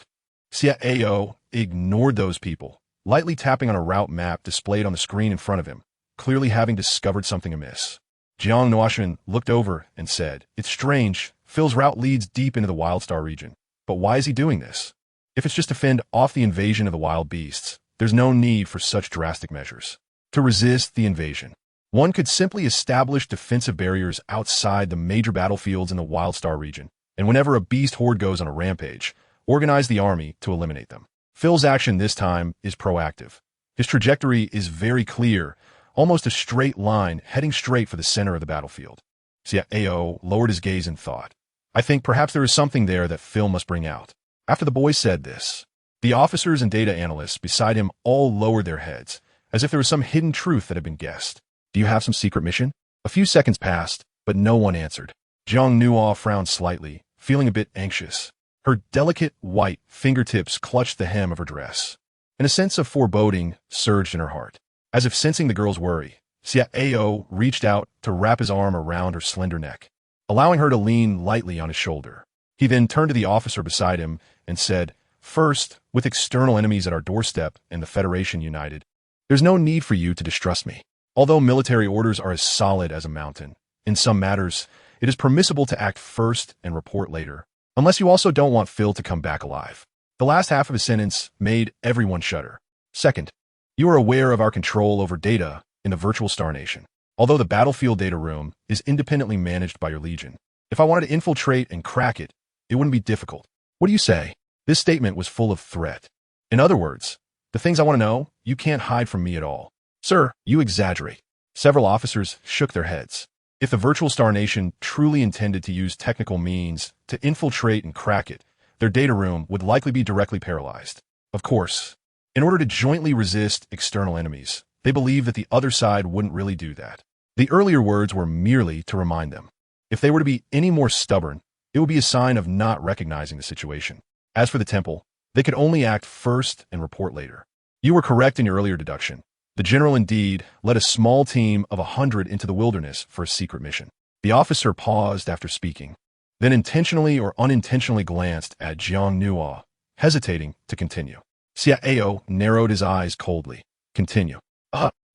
Xiao ignored those people, lightly tapping on a route map displayed on the screen in front of him, clearly having discovered something amiss. Jiang Nuashan looked over and said, It's strange, Phil's route leads deep into the Wildstar region. But why is he doing this? If it's just to fend off the invasion of the wild beasts, there's no need for such drastic measures. To resist the invasion, one could simply establish defensive barriers outside the major battlefields in the Wildstar region, and whenever a beast horde goes on a rampage, organize the army to eliminate them. Phil's action this time is proactive. His trajectory is very clear, almost a straight line heading straight for the center of the battlefield. Xiao lowered his gaze in thought. I think perhaps there is something there that Phil must bring out. After the boy said this, the officers and data analysts beside him all lowered their heads, as if there was some hidden truth that had been guessed. Do you have some secret mission? A few seconds passed, but no one answered. Jiang Nua frowned slightly, feeling a bit anxious. Her delicate white fingertips clutched the hem of her dress, and a sense of foreboding surged in her heart. As if sensing the girl's worry, Xiao reached out to wrap his arm around her slender neck, allowing her to lean lightly on his shoulder. He then turned to the officer beside him and said, First, with external enemies at our doorstep and the Federation united, there's no need for you to distrust me. Although military orders are as solid as a mountain, in some matters, it is permissible to act first and report later, unless you also don't want Phil to come back alive. The last half of his sentence made everyone shudder. Second, you are aware of our control over data in the virtual Star Nation. Although the battlefield data room is independently managed by your Legion, if I wanted to infiltrate and crack it, it wouldn't be difficult. What do you say? This statement was full of threat. In other words, the things I want to know, you can't hide from me at all. Sir, you exaggerate. Several officers shook their heads. If the virtual Star Nation truly intended to use technical means to infiltrate and crack it, their data room would likely be directly paralyzed. Of course, in order to jointly resist external enemies, they believed that the other side wouldn't really do that. The earlier words were merely to remind them. If they were to be any more stubborn, it would be a sign of not recognizing the situation. As for the temple, they could only act first and report later. You were correct in your earlier deduction. The general indeed led a small team of 100 into the wilderness for a secret mission. The officer paused after speaking, then intentionally or unintentionally glanced at Jiang Nuo, hesitating to continue. Xiao narrowed his eyes coldly. Continue.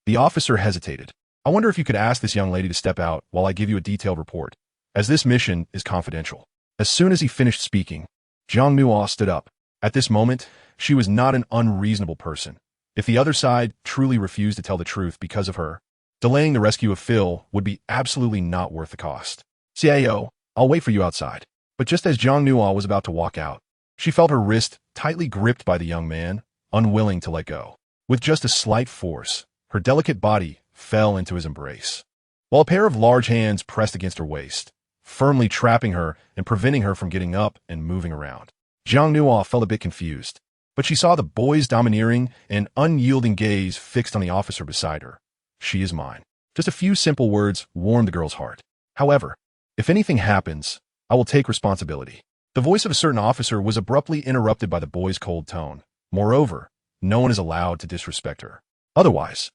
The officer hesitated. I wonder if you could ask this young lady to step out while I give you a detailed report, as this mission is confidential. As soon as he finished speaking, Jiang Nuo stood up. At this moment, she was not an unreasonable person. If the other side truly refused to tell the truth because of her, delaying the rescue of Phil would be absolutely not worth the cost. Xiao, I'll wait for you outside. But just as Jiang Nuo was about to walk out, she felt her wrist tightly gripped by the young man, unwilling to let go. With just a slight force, her delicate body fell into his embrace, while a pair of large hands pressed against her waist, firmly trapping her and preventing her from getting up and moving around. Jiang Nuo felt a bit confused, but she saw the boy's domineering and unyielding gaze fixed on the officer beside her. She is mine. Just a few simple words warmed the girl's heart. However, if anything happens, I will take responsibility. The voice of a certain officer was abruptly interrupted by the boy's cold tone. Moreover, no one is allowed to disrespect her. Otherwise,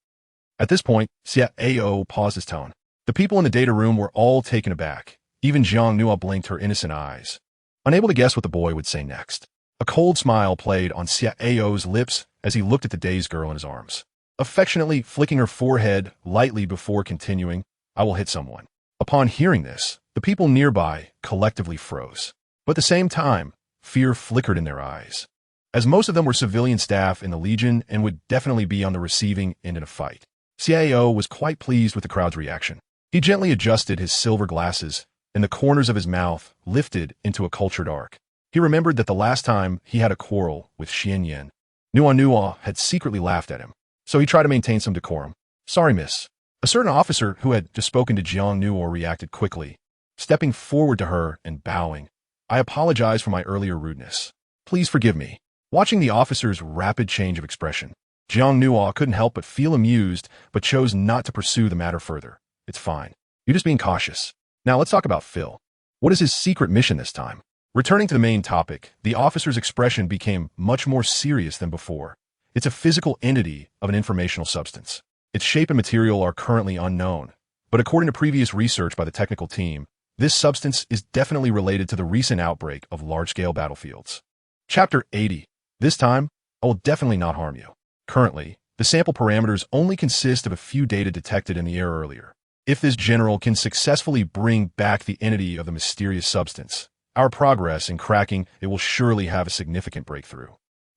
at this point, Xiao paused his tone. The people in the data room were all taken aback. Even Jiang Nuo blinked her innocent eyes, unable to guess what the boy would say next. A cold smile played on Xiao's lips as he looked at the dazed girl in his arms, affectionately flicking her forehead lightly before continuing, I will hit someone. Upon hearing this, the people nearby collectively froze. But at the same time, fear flickered in their eyes, as most of them were civilian staff in the Legion and would definitely be on the receiving end in a fight. Xiao was quite pleased with the crowd's reaction. He gently adjusted his silver glasses, and the corners of his mouth lifted into a cultured arc. He remembered that the last time he had a quarrel with Xian Yan, Nuo had secretly laughed at him, so he tried to maintain some decorum. Sorry, miss. A certain officer who had just spoken to Jiang Nuo reacted quickly, stepping forward to her and bowing. I apologize for my earlier rudeness. Please forgive me. Watching the officer's rapid change of expression, Jiang Nuo couldn't help but feel amused, but chose not to pursue the matter further. It's fine. You're just being cautious. Now let's talk about Phil. What is his secret mission this time? Returning to the main topic, the officer's expression became much more serious than before. It's a physical entity of an informational substance. Its shape and material are currently unknown, but according to previous research by the technical team, this substance is definitely related to the recent outbreak of large-scale battlefields. Chapter 80. This time, I will definitely not harm you. Currently, the sample parameters only consist of a few data detected in the air earlier. If this general can successfully bring back the entity of the mysterious substance, our progress in cracking it will surely have a significant breakthrough.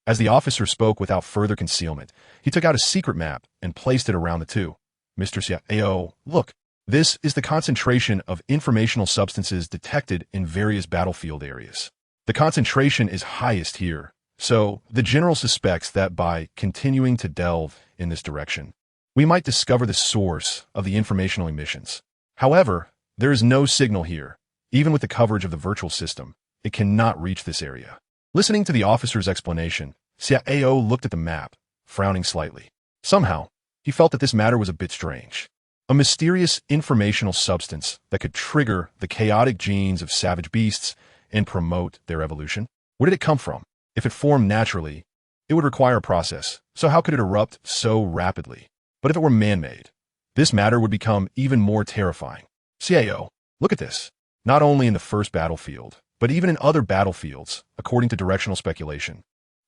As the officer spoke without further concealment, he took out a secret map and placed it around the two. Mr. Xiao, look, this is the concentration of informational substances detected in various battlefield areas. The concentration is highest here, so the general suspects that by continuing to delve in this direction, we might discover the source of the informational emissions. However, there is no signal here. Even with the coverage of the virtual system, it cannot reach this area. Listening to the officer's explanation, Xiao looked at the map, frowning slightly. Somehow, he felt that this matter was a bit strange. A mysterious informational substance that could trigger the chaotic genes of savage beasts and promote their evolution. Where did it come from? If it formed naturally, it would require a process, so how could it erupt so rapidly? But if it were man-made, this matter would become even more terrifying. Xiao, look at this. Not only in the first battlefield, but even in other battlefields, according to directional speculation,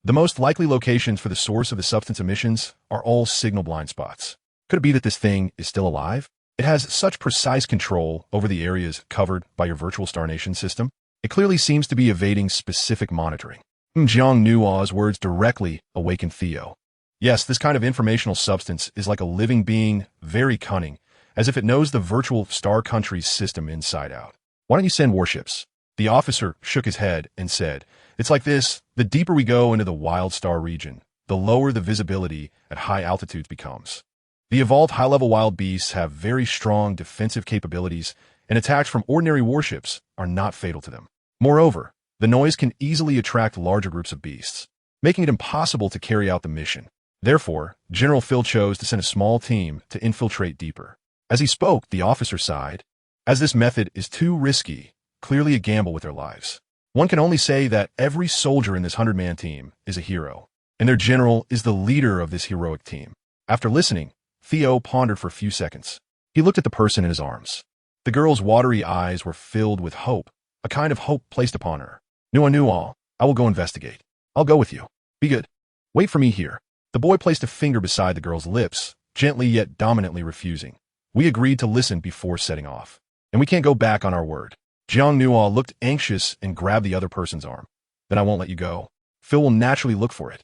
The most likely locations for the source of the substance emissions are all signal blind spots. Could it be that this thing is still alive? It has such precise control over the areas covered by your virtual star nation system. It clearly seems to be evading specific monitoring. Jiang Nua's words directly awakened Theo. Yes, this kind of informational substance is like a living being, very cunning, as if it knows the virtual star country's system inside out. Why don't you send warships? The officer shook his head and said, it's like this, the deeper we go into the wild star region, the lower the visibility at high altitudes becomes. The evolved high-level wild beasts have very strong defensive capabilities, and attacks from ordinary warships are not fatal to them. Moreover, the noise can easily attract larger groups of beasts, making it impossible to carry out the mission. Therefore, General Phil chose to send a small team to infiltrate deeper. As he spoke, the officer sighed. As this method is too risky, clearly a gamble with their lives. One can only say that every soldier in this 100-man team is a hero, and their general is the leader of this heroic team. After listening, Theo pondered for a few seconds. He looked at the person in his arms. The girl's watery eyes were filled with hope, a kind of hope placed upon her. Nua, I will go investigate. I'll go with you. Be good. Wait for me here. The boy placed a finger beside the girl's lips, gently yet dominantly refusing. We agreed to listen before setting off. And we can't go back on our word. Jiang Nua looked anxious and grabbed the other person's arm. Then I won't let you go. Phil will naturally look for it.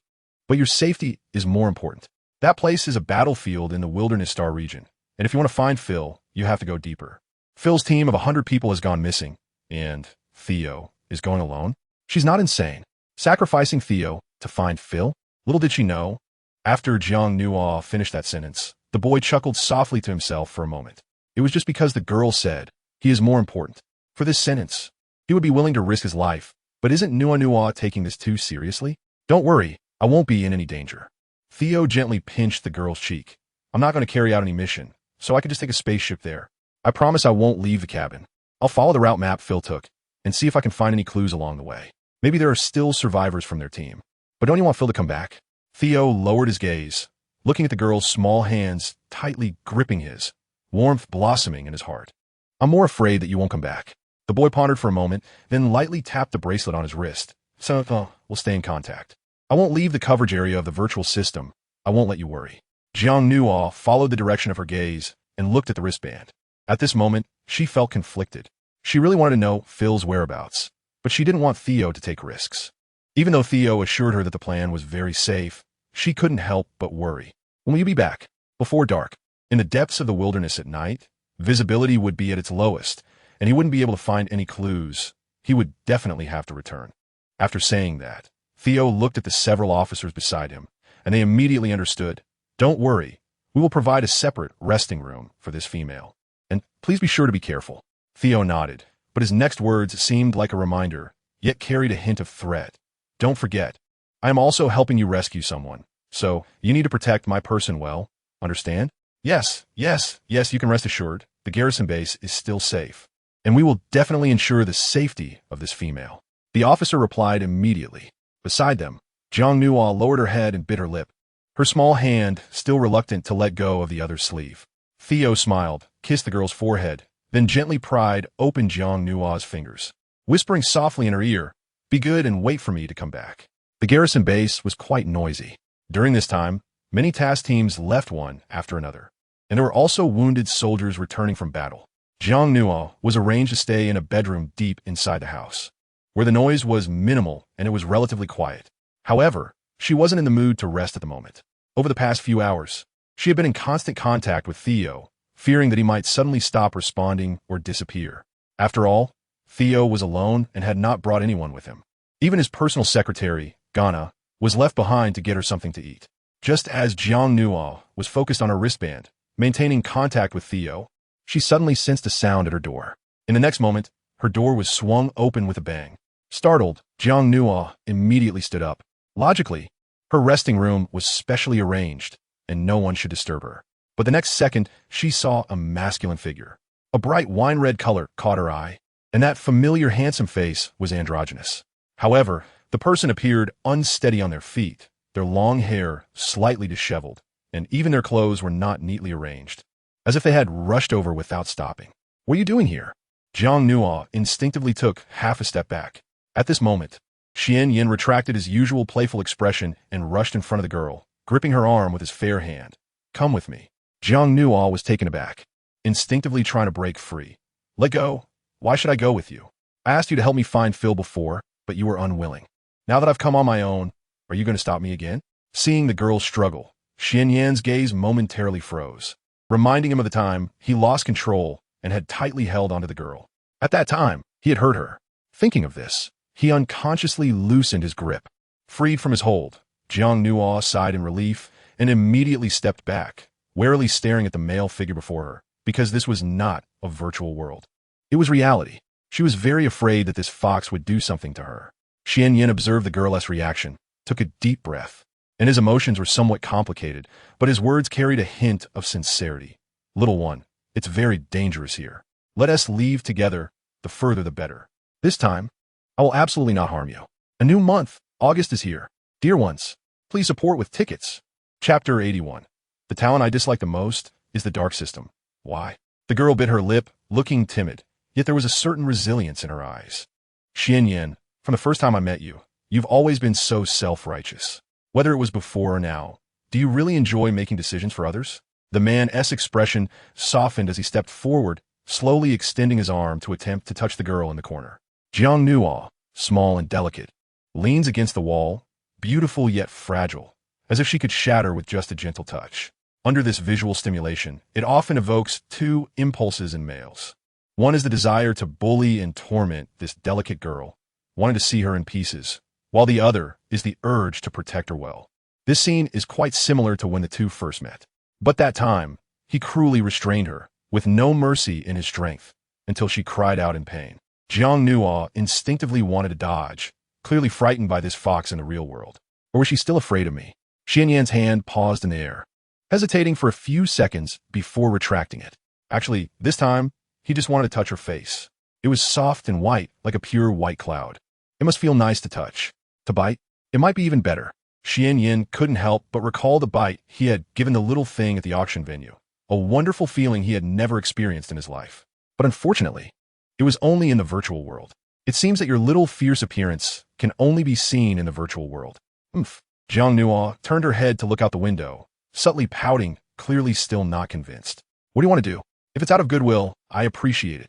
But your safety is more important. That place is a battlefield in the Wilderness Star region, and if you want to find Phil, you have to go deeper. Phil's team of 100 people has gone missing, and Theo is going alone. She's not insane. Sacrificing Theo to find Phil? Little did she know. After Jiang Nua finished that sentence, the boy chuckled softly to himself for a moment. It was just because the girl said, he is more important. For this sentence, he would be willing to risk his life, but isn't Nua taking this too seriously? Don't worry, I won't be in any danger. Theo gently pinched the girl's cheek. I'm not going to carry out any mission, so I could just take a spaceship there. I promise I won't leave the cabin. I'll follow the route map Phil took and see if I can find any clues along the way. Maybe there are still survivors from their team. But don't you want Phil to come back? Theo lowered his gaze, looking at the girl's small hands tightly gripping his, warmth blossoming in his heart. I'm more afraid that you won't come back. The boy pondered for a moment, then lightly tapped the bracelet on his wrist. So, we'll stay in contact. I won't leave the coverage area of the virtual system. I won't let you worry. Jiang Nua followed the direction of her gaze and looked at the wristband. At this moment, she felt conflicted. She really wanted to know Phil's whereabouts, but she didn't want Theo to take risks. Even though Theo assured her that the plan was very safe, she couldn't help but worry. When will you be back? Before dark. In the depths of the wilderness at night, visibility would be at its lowest, and he wouldn't be able to find any clues. He would definitely have to return. After saying that, Theo looked at the several officers beside him, and they immediately understood. Don't worry, we will provide a separate resting room for this female. And please be sure to be careful. Theo nodded, but his next words seemed like a reminder, yet carried a hint of threat. Don't forget, I am also helping you rescue someone, so you need to protect my person well. Understand? Yes, you can rest assured. The garrison base is still safe, and we will definitely ensure the safety of this female. The officer replied immediately. Beside them, Jiang Nua lowered her head and bit her lip, her small hand still reluctant to let go of the other's sleeve. Theo smiled, kissed the girl's forehead, then gently pried open Jiang Nua's fingers, whispering softly in her ear, be good and wait for me to come back. The garrison base was quite noisy. During this time, many task teams left one after another, and there were also wounded soldiers returning from battle. Jiang Nua was arranged to stay in a bedroom deep inside the house, where the noise was minimal and it was relatively quiet. However, she wasn't in the mood to rest at the moment. Over the past few hours, she had been in constant contact with Theo, fearing that he might suddenly stop responding or disappear. After all, Theo was alone and had not brought anyone with him. Even his personal secretary, Ghana, was left behind to get her something to eat. Just as Jiang Nua was focused on her wristband, maintaining contact with Theo, she suddenly sensed a sound at her door. In the next moment, her door was swung open with a bang. Startled, Jiang Nua immediately stood up. Logically, her resting room was specially arranged, and no one should disturb her. But the next second, she saw a masculine figure. A bright wine-red color caught her eye, and that familiar handsome face was androgynous. However, the person appeared unsteady on their feet, their long hair slightly disheveled, and even their clothes were not neatly arranged, as if they had rushed over without stopping. What are you doing here? Jiang Nua instinctively took half a step back. At this moment, Xian Yin retracted his usual playful expression and rushed in front of the girl, gripping her arm with his fair hand. Come with me. Jiang Nuo was taken aback, instinctively trying to break free. Let go. Why should I go with you? I asked you to help me find Phil before, but you were unwilling. Now that I've come on my own, are you going to stop me again? Seeing the girl struggle, Xian Yan's gaze momentarily froze, reminding him of the time he lost control and had tightly held onto the girl. At that time, he had hurt her. Thinking of this, he unconsciously loosened his grip. Freed from his hold, Jiang Nuo sighed in relief and immediately stepped back, warily staring at the male figure before her, because this was not a virtual world. It was reality. She was very afraid that this fox would do something to her. Xian Yin observed the girl's reaction, took a deep breath, and his emotions were somewhat complicated, but his words carried a hint of sincerity. Little one, it's very dangerous here. Let us leave together, the further the better. This time, I will absolutely not harm you. A new month, August is here. Dear ones, please support with tickets. Chapter 81. The talent I dislike the most is the dark system. Why? The girl bit her lip, looking timid, yet there was a certain resilience in her eyes. Xian Yin, from the first time I met you, you've always been so self-righteous. Whether it was before or now, do you really enjoy making decisions for others? The man's expression softened as he stepped forward, slowly extending his arm to attempt to touch the girl in the corner. Jiang Nuo, small and delicate, leans against the wall, beautiful yet fragile, as if she could shatter with just a gentle touch. Under this visual stimulation, it often evokes two impulses in males. One is the desire to bully and torment this delicate girl, wanting to see her in pieces, while the other is the urge to protect her well. This scene is quite similar to when the two first met. But that time, he cruelly restrained her, with no mercy in his strength, until she cried out in pain. Jiang Nuo instinctively wanted to dodge, clearly frightened by this fox in the real world. Or was she still afraid of me? Xian Yan's hand paused in the air, hesitating for a few seconds before retracting it. Actually, this time, he just wanted to touch her face. It was soft and white, like a pure white cloud. It must feel nice to touch. To bite? It might be even better. Xian Yin couldn't help but recall the bite he had given the little thing at the auction venue, a wonderful feeling he had never experienced in his life. But unfortunately, it was only in the virtual world. It seems that your little fierce appearance can only be seen in the virtual world. Jiang Nuo turned her head to look out the window, subtly pouting, clearly still not convinced. What do you want to do? If it's out of goodwill, I appreciate it.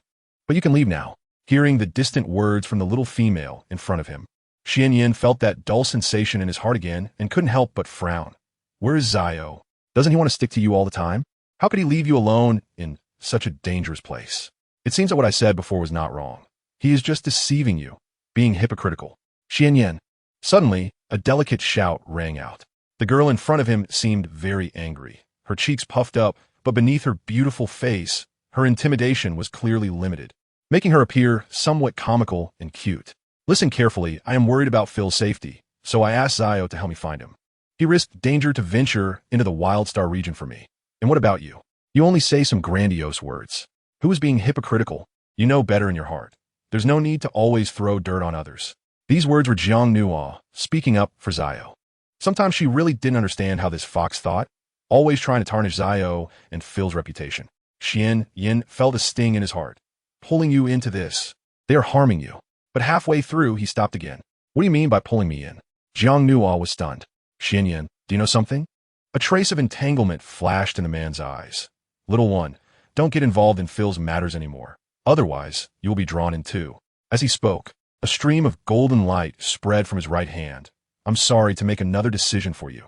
But you can leave now. Hearing the distant words from the little female in front of him, Xian Yin felt that dull sensation in his heart again and couldn't help but frown. Where is Zio? Doesn't he want to stick to you all the time? How could he leave you alone in such a dangerous place? It seems that what I said before was not wrong. He is just deceiving you, being hypocritical. Xian Yin. Suddenly, a delicate shout rang out. The girl in front of him seemed very angry, her cheeks puffed up, but beneath her beautiful face, her intimidation was clearly limited, making her appear somewhat comical and cute. Listen carefully, I am worried about Phil's safety, so I asked Zio to help me find him. He risked danger to venture into the Wild Star region for me. And what about you? You only say some grandiose words. Who is being hypocritical? You know better in your heart. There's no need to always throw dirt on others. These words were Jiang Nuo speaking up for Zio. Sometimes she really didn't understand how this fox thought, always trying to tarnish Zio and Phil's reputation. Xian Yin felt a sting in his heart. Pulling you into this. They are harming you. But halfway through, he stopped again. What do you mean by pulling me in? Jiang Nuo was stunned. Xian Yin, do you know something? A trace of entanglement flashed in the man's eyes. Little one, don't get involved in Phil's matters anymore. Otherwise, you will be drawn in too. As he spoke, a stream of golden light spread from his right hand. I'm sorry to make another decision for you.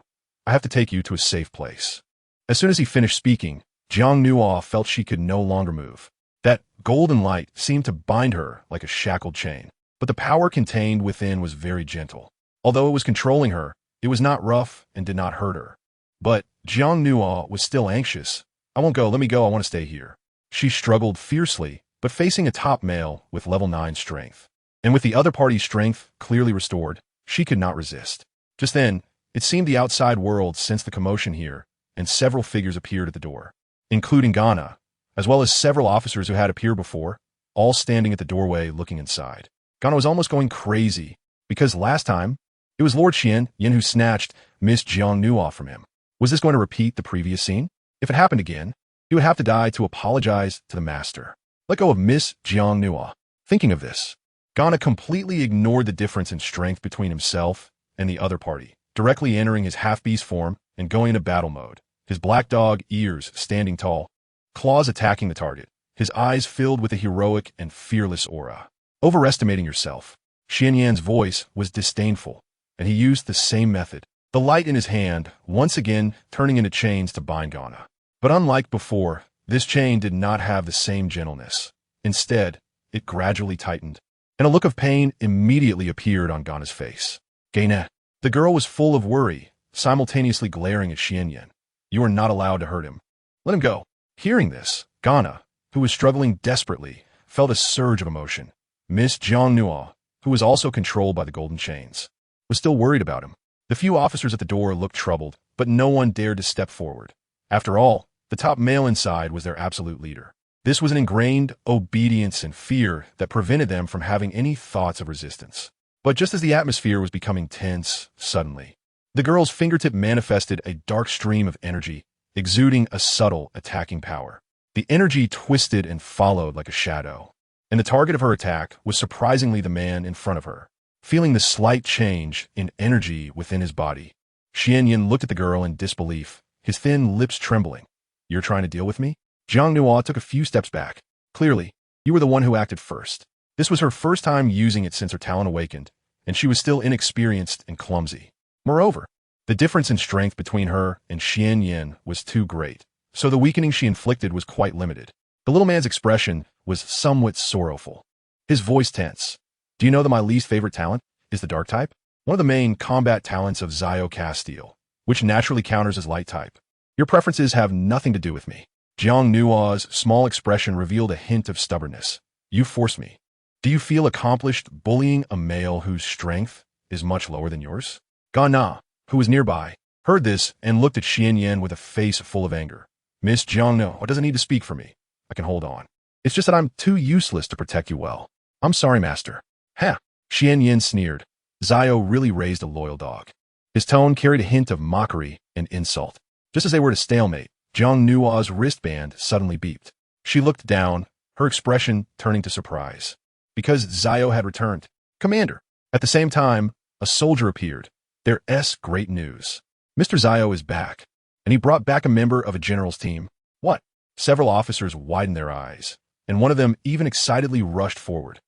I have to take you to a safe place. As soon as he finished speaking, Jiang Nuo felt she could no longer move. That golden light seemed to bind her like a shackled chain. But the power contained within was very gentle. Although it was controlling her, it was not rough and did not hurt her. But Jiang Nuo was still anxious. I won't go, let me go, I want to stay here. She struggled fiercely, but facing a top male with level 9 strength. And with the other party's strength clearly restored, she could not resist. Just then, it seemed the outside world sensed the commotion here, and several figures appeared at the door, including Ghana, as well as several officers who had appeared before, all standing at the doorway looking inside. Ghana was almost going crazy, because last time, it was Lord Xian Yin who snatched Miss Jiang Nuo from him. Was this going to repeat the previous scene? If it happened again, he would have to die to apologize to the master. Let go of Miss Jiang Nuo. Thinking of this, Ghana completely ignored the difference in strength between himself and the other party, directly entering his half-beast form and going into battle mode, his black dog ears standing tall, claws attacking the target, his eyes filled with a heroic and fearless aura. Overestimating yourself. Xian Yan's voice was disdainful, and he used the same method, the light in his hand once again turning into chains to bind Ghana. But unlike before, this chain did not have the same gentleness. Instead, it gradually tightened, and a look of pain immediately appeared on Ghana's face. Gaina. The girl was full of worry, simultaneously glaring at Xian Yan. You are not allowed to hurt him. Let him go. Hearing this, Ghana, who was struggling desperately, felt a surge of emotion. Miss Zhang Nuo, who was also controlled by the golden chains, was still worried about him. The few officers at the door looked troubled, but no one dared to step forward. After all, the top male inside was their absolute leader. This was an ingrained obedience and fear that prevented them from having any thoughts of resistance. But just as the atmosphere was becoming tense, suddenly, the girl's fingertip manifested a dark stream of energy, exuding a subtle attacking power. The energy twisted and followed like a shadow, and the target of her attack was surprisingly the man in front of her. Feeling the slight change in energy within his body, Xian Yan looked at the girl in disbelief, his thin lips trembling. You're trying to deal with me? Zhang Nuo took a few steps back. Clearly, you were the one who acted first. This was her first time using it since her talent awakened, and she was still inexperienced and clumsy. Moreover, the difference in strength between her and Xian Yan was too great, so the weakening she inflicted was quite limited. The little man's expression was somewhat sorrowful, his voice tense. Do you know that my least favorite talent is the dark type? One of the main combat talents of Zio Castile, which naturally counters as light type. Your preferences have nothing to do with me. Zhang Nuo's small expression revealed a hint of stubbornness. You force me. Do you feel accomplished bullying a male whose strength is much lower than yours? Gana, who was nearby, heard this and looked at Xian Yan with a face full of anger. Miss Zhang Nuo doesn't need to speak for me. I can hold on. It's just that I'm too useless to protect you well. I'm sorry, master. Ha! Xian Yan sneered. Zio really raised a loyal dog. His tone carried a hint of mockery and insult. Just as they were at a stalemate, Zhang Nuo's wristband suddenly beeped. She looked down, her expression turning to surprise. Because Zio had returned. Commander. At the same time, a soldier appeared. There's great news. Mr. Zio is back, and he brought back a member of a general's team. What? Several officers widened their eyes, and one of them even excitedly rushed forward.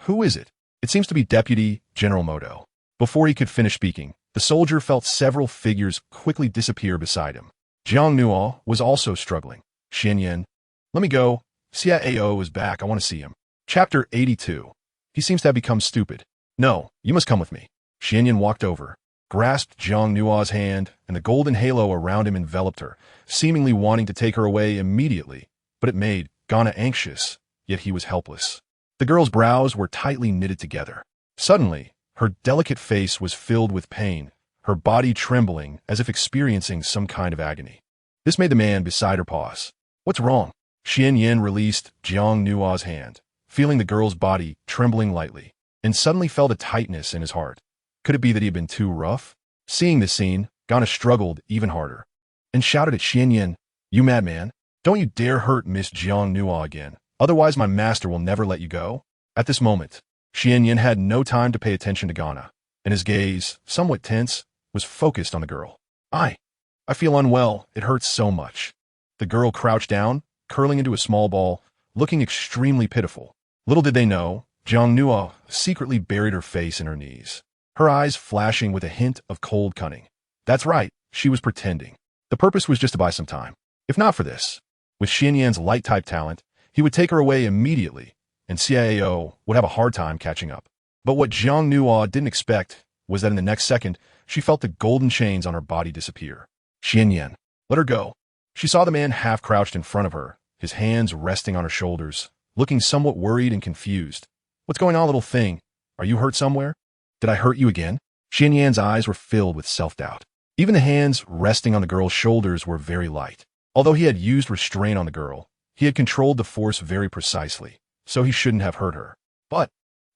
Who is it? It seems to be Deputy General Moto. Before he could finish speaking, the soldier felt several figures quickly disappear beside him. Zhang Nuo was also struggling. Xian Yan. Let me go. CIAO is back. I want to see him. Chapter 82. He seems to have become stupid. No, you must come with me. Xian Yan walked over, grasped Zhang Nuo's hand, and the golden halo around him enveloped her, seemingly wanting to take her away immediately. But it made Ghana anxious, yet he was helpless. The girl's brows were tightly knitted together. Suddenly, her delicate face was filled with pain, her body trembling as if experiencing some kind of agony. This made the man beside her pause. What's wrong? Xian Yan released Zhang Nuo's hand, feeling the girl's body trembling lightly, and suddenly felt a tightness in his heart. Could it be that he had been too rough? Seeing this scene, Ghana struggled even harder, and shouted at Xian Yan, You madman, don't you dare hurt Miss Zhang Nuo again. Otherwise my master will never let you go. At this moment, Xian Yan had no time to pay attention to Ghana, and his gaze, somewhat tense, was focused on the girl. I feel unwell. It hurts so much. The girl crouched down, curling into a small ball, looking extremely pitiful. Little did they know, Zhang Nuo secretly buried her face in her knees, her eyes flashing with a hint of cold cunning. That's right, she was pretending. The purpose was just to buy some time. If not for this, with Xian Yan's light-type talent, he would take her away immediately, and CIAO would have a hard time catching up. But what Zhang Nuo didn't expect was that in the next second, she felt the golden chains on her body disappear. Xian Yan, let her go. She saw the man half crouched in front of her, his hands resting on her shoulders, looking somewhat worried and confused. What's going on, little thing? Are you hurt somewhere? Did I hurt you again? Xian Yan's eyes were filled with self-doubt. Even the hands resting on the girl's shoulders were very light. Although he had used restraint on the girl, he had controlled the force very precisely, so he shouldn't have hurt her. But,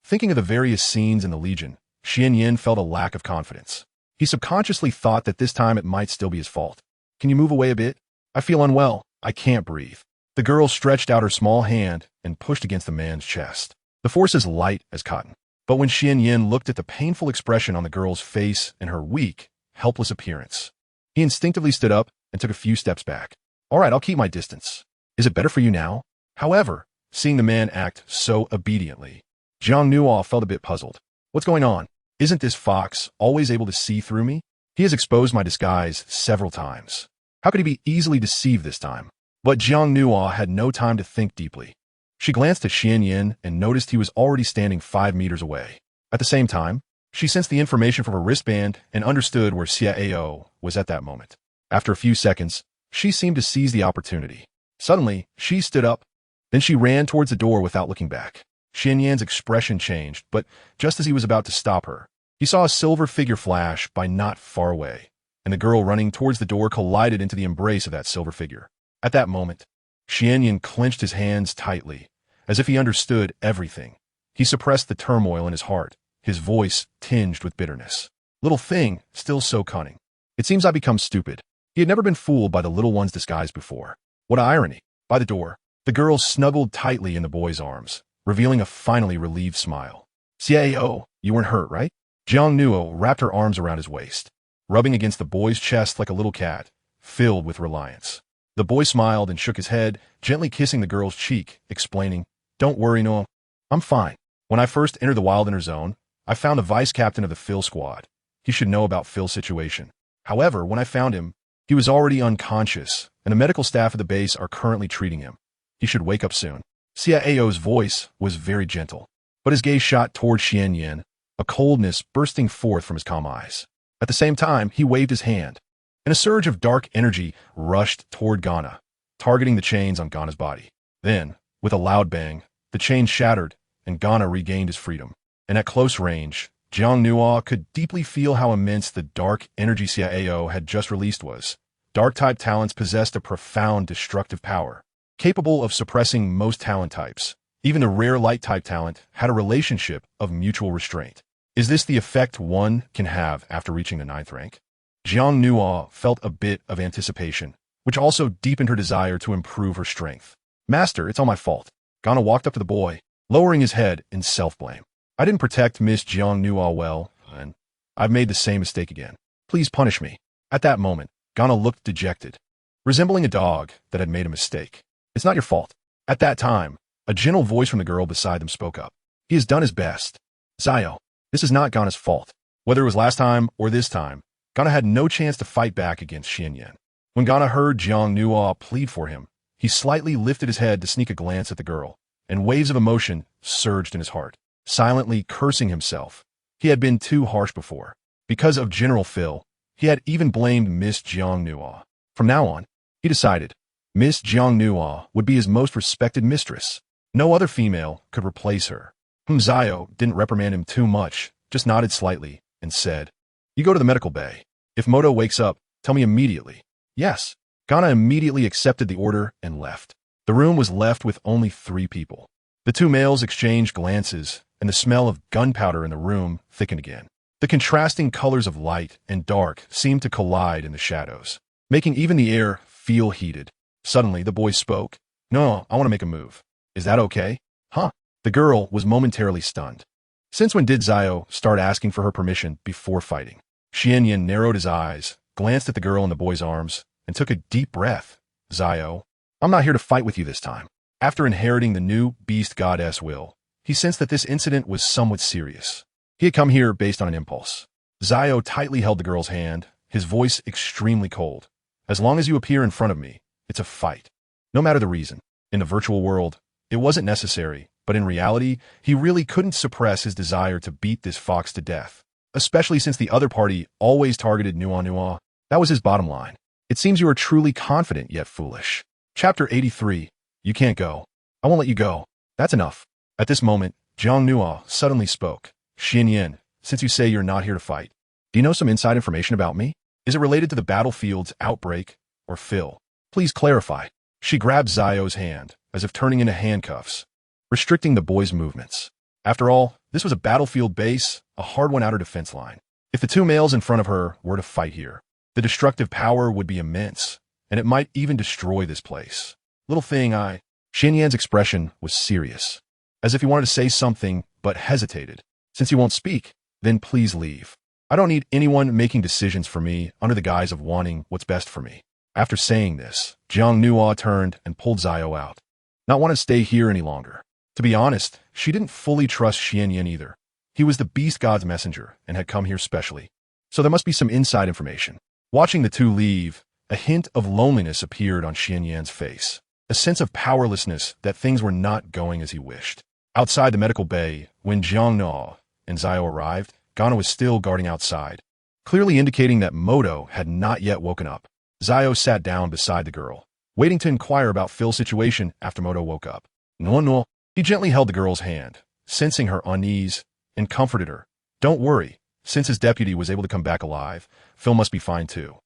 thinking of the various scenes in the Legion, Xian Yan felt a lack of confidence. He subconsciously thought that this time it might still be his fault. Can you move away a bit? I feel unwell. I can't breathe. The girl stretched out her small hand and pushed against the man's chest. The force is light as cotton. But when Xian looked at the painful expression on the girl's face and her weak, helpless appearance, he instinctively stood up and took a few steps back. All right, I'll keep my distance. Is it better for you now? However, seeing the man act so obediently, Jiang Nuo felt a bit puzzled. What's going on? Isn't this fox always able to see through me? He has exposed my disguise several times. How could he be easily deceived this time? But Jiang Nuo had no time to think deeply. She glanced at Xian and noticed he was already standing 5 meters away. At the same time, she sensed the information from her wristband and understood where Xiao was at that moment. After a few seconds, she seemed to seize the opportunity. Suddenly, she stood up. Then she ran towards the door without looking back. Xian's expression changed, but just as he was about to stop her, he saw a silver figure flash by not far away, and the girl running towards the door collided into the embrace of that silver figure. At that moment, Xian clenched his hands tightly, as if he understood everything. He suppressed the turmoil in his heart, his voice tinged with bitterness. Little thing, still so cunning. It seems I've become stupid. He had never been fooled by the little one's disguise before. What irony. By the door, the girl snuggled tightly in the boy's arms, revealing a finally relieved smile. Xiao, you weren't hurt, right? Jiang Nuo wrapped her arms around his waist, rubbing against the boy's chest like a little cat, filled with reliance. The boy smiled and shook his head, gently kissing the girl's cheek, explaining, Don't worry, Noah. I'm fine. When I first entered the Wild Inner Zone, I found a vice captain of the Phil squad. He should know about Phil's situation. However, when I found him, he was already unconscious, and the medical staff of the base are currently treating him. He should wake up soon. Xiao's voice was very gentle, but his gaze shot toward Xian, a coldness bursting forth from his calm eyes. At the same time, he waved his hand, and a surge of dark energy rushed toward Ghana, targeting the chains on Ghana's body. Then, with a loud bang, the chain shattered, and Ghana regained his freedom. And at close range, Jiang Nuo could deeply feel how immense the dark energy Xiao had just released was. Dark-type talents possessed a profound destructive power, capable of suppressing most talent types. Even the rare light-type talent had a relationship of mutual restraint. Is this the effect one can have after reaching the 9th rank? Jiang Nuo felt a bit of anticipation, which also deepened her desire to improve her strength. Master, it's all my fault. Ghana walked up to the boy, lowering his head in self-blame. I didn't protect Miss Jiang Nuo well, and I've made the same mistake again. Please punish me. At that moment, Ghana looked dejected, resembling a dog that had made a mistake. It's not your fault. At that time, a gentle voice from the girl beside them spoke up. He has done his best. Xiao, this is not Ghana's fault. Whether it was last time or this time, Ghana had no chance to fight back against Xian. When Ghana heard Jiang Nuo plead for him, he slightly lifted his head to sneak a glance at the girl, and waves of emotion surged in his heart, silently cursing himself. He had been too harsh before. Because of General Phil, he had even blamed Miss Jiang Nuo. From now on, he decided, Miss Jiang Nuo would be his most respected mistress. No other female could replace her. Xiao didn't reprimand him too much, just nodded slightly, and said, You go to the medical bay. If Moto wakes up, tell me immediately. Yes. Ghana immediately accepted the order and left. The room was left with only 3 people. The 2 males exchanged glances, and the smell of gunpowder in the room thickened again. The contrasting colors of light and dark seemed to collide in the shadows, making even the air feel heated. Suddenly, the boy spoke. No, I want to make a move. Is that okay? Huh? The girl was momentarily stunned. Since when did Xiao start asking for her permission before fighting? Xian narrowed his eyes, glanced at the girl in the boy's arms, and took a deep breath. Xiao, I'm not here to fight with you this time. After inheriting the new beast goddess will, he sensed that this incident was somewhat serious. He had come here based on an impulse. Xiao tightly held the girl's hand, his voice extremely cold. As long as you appear in front of me, it's a fight. No matter the reason. In the virtual world, it wasn't necessary, but in reality, he really couldn't suppress his desire to beat this fox to death, especially since the other party always targeted Nuo. That was his bottom line. It seems you are truly confident yet foolish. Chapter 83. You can't go. I won't let you go. That's enough. At this moment, Jiang Nuo suddenly spoke. Xian, since you say you're not here to fight, do you know some inside information about me? Is it related to the battlefield's outbreak or Phil? Please clarify. She grabbed Xiao's hand, as if turning into handcuffs, restricting the boy's movements. After all, this was a battlefield base, a hard-won outer defense line. If the 2 males in front of her were to fight here, the destructive power would be immense, and it might even destroy this place. Little thing, Xian's expression was serious, as if he wanted to say something, but hesitated. Since you won't speak, then please leave. I don't need anyone making decisions for me under the guise of wanting what's best for me. After saying this, Jiang Nuo turned and pulled Zhao out. Not want to stay here any longer. To be honest, she didn't fully trust Xianyan either. He was the beast god's messenger and had come here specially. So there must be some inside information. Watching the two leave, a hint of loneliness appeared on Xianyan's face. A sense of powerlessness that things were not going as he wished. Outside the medical bay, when Jiang Nuo and Zhao arrived, Ghana was still guarding outside, clearly indicating that Moto had not yet woken up. Zhao sat down beside the girl, waiting to inquire about Phil's situation after Moto woke up. No. He gently held the girl's hand, sensing her unease, and comforted her. Don't worry, since his deputy was able to come back alive, Phil must be fine too.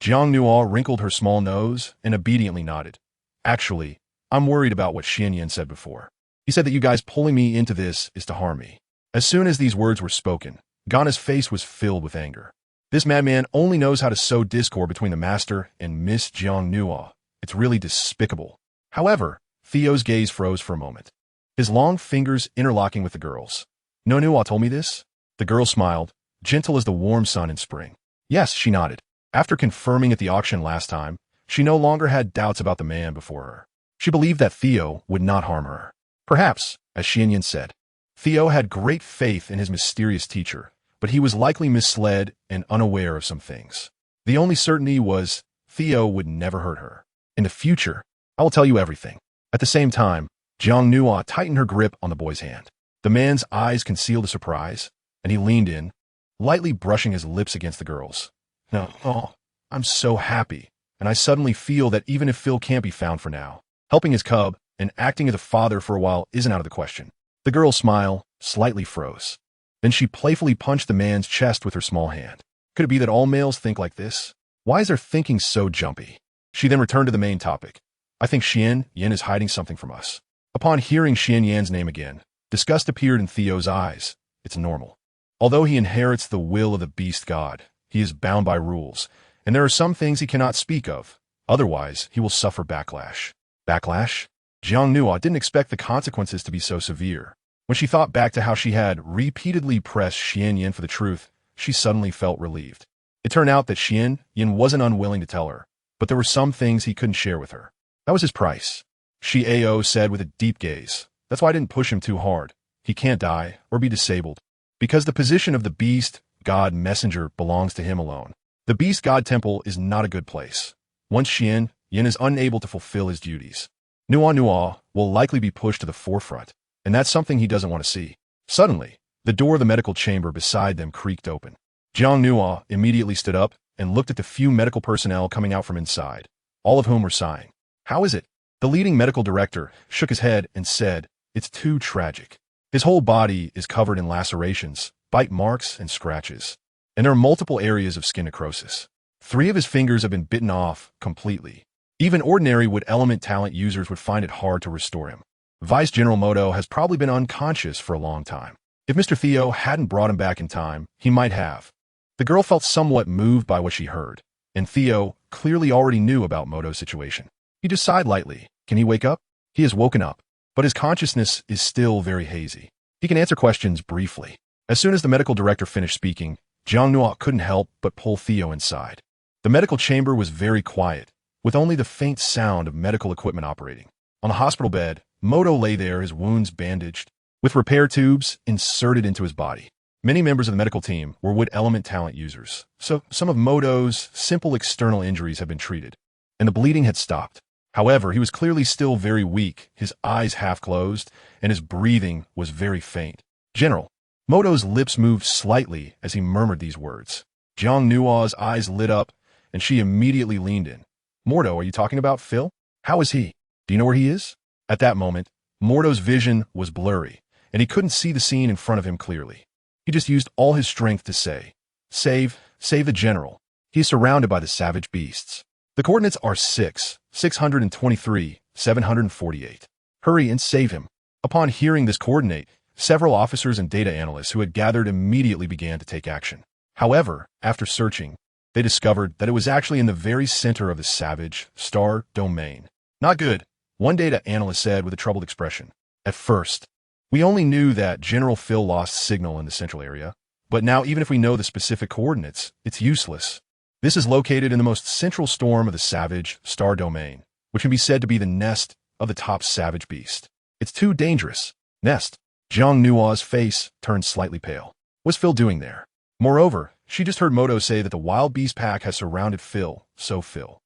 Jiang Nuo wrinkled her small nose and obediently nodded. Actually, I'm worried about what Xianyan said before. He said that you guys pulling me into this is to harm me. As soon as these words were spoken, Gana's face was filled with anger. This madman only knows how to sow discord between the master and Miss Jiang Nuo. It's really despicable. However, Theo's gaze froze for a moment, his long fingers interlocking with the girl's. No Nuo told me this? The girl smiled, gentle as the warm sun in spring. Yes, she nodded. After confirming at the auction last time, she no longer had doubts about the man before her. She believed that Theo would not harm her. Perhaps, as Xianyan said, Theo had great faith in his mysterious teacher, but he was likely misled and unaware of some things. The only certainty was Theo would never hurt her. In the future, I will tell you everything. At the same time, Jiang Nuo tightened her grip on the boy's hand. The man's eyes concealed a surprise, and he leaned in, lightly brushing his lips against the girl's. No, I'm so happy, and I suddenly feel that even if Phil can't be found for now, helping his cub and acting as a father for a while isn't out of the question. The girl's smile slightly froze. Then she playfully punched the man's chest with her small hand. Could it be that all males think like this? Why is their thinking so jumpy? She then returned to the main topic. I think Xianyan is hiding something from us. Upon hearing Xianyan's name again, disgust appeared in Theo's eyes. It's normal. Although he inherits the will of the beast god, he is bound by rules, and there are some things he cannot speak of. Otherwise, he will suffer backlash. Backlash? Jiang Nuo didn't expect the consequences to be so severe. When she thought back to how she had repeatedly pressed Xianyan for the truth, she suddenly felt relieved. It turned out that Xianyan wasn't unwilling to tell her, but there were some things he couldn't share with her. That was his price. Xiao said with a deep gaze. That's why I didn't push him too hard. He can't die or be disabled, because the position of the beast god messenger belongs to him alone. The beast god temple is not a good place. Once Xianyan is unable to fulfill his duties, Nuo will likely be pushed to the forefront, and that's something he doesn't want to see. Suddenly, the door of the medical chamber beside them creaked open. Jiang Nuo immediately stood up and looked at the few medical personnel coming out from inside, all of whom were sighing. How is it? The leading medical director shook his head and said, It's too tragic. His whole body is covered in lacerations, bite marks, and scratches, and there are multiple areas of skin necrosis. 3 of his fingers have been bitten off completely. Even ordinary wood element talent users would find it hard to restore him. Vice General Moto has probably been unconscious for a long time. If Mr. Theo hadn't brought him back in time, he might have. The girl felt somewhat moved by what she heard, and Theo clearly already knew about Moto's situation. He just sighed lightly. Can he wake up? He has woken up, but his consciousness is still very hazy. He can answer questions briefly. As soon as the medical director finished speaking, Jiang Nuo couldn't help but pull Theo inside. The medical chamber was very quiet, with only the faint sound of medical equipment operating. On the hospital bed, Moto lay there, his wounds bandaged, with repair tubes inserted into his body. Many members of the medical team were wood element talent users, so some of Moto's simple external injuries had been treated, and the bleeding had stopped. However, he was clearly still very weak, his eyes half closed, and his breathing was very faint. General, Moto's lips moved slightly as he murmured these words. Jiang Nuo's eyes lit up, and she immediately leaned in. Mordo, are you talking about Phil? How is he? Do you know where he is? At that moment, Mordo's vision was blurry, and he couldn't see the scene in front of him clearly. He just used all his strength to say, Save the general. He is surrounded by the savage beasts. The coordinates are 623, 748. Hurry and save him. Upon hearing this coordinate, several officers and data analysts who had gathered immediately began to take action. However, after searching, they discovered that it was actually in the very center of the savage star domain. Not good, one data analyst said with a troubled expression. At first, We only knew that General Phil lost signal in the central area, but now even if we know the specific coordinates, it's useless. This is located in the most central storm of the savage star domain, which can be said to be the nest of the top savage beast. It's too dangerous. Nest. Zhang Nua's face turned slightly pale. What's Phil doing there? Moreover, she just heard Moto say that the wild beast pack has surrounded Phil, so Phil.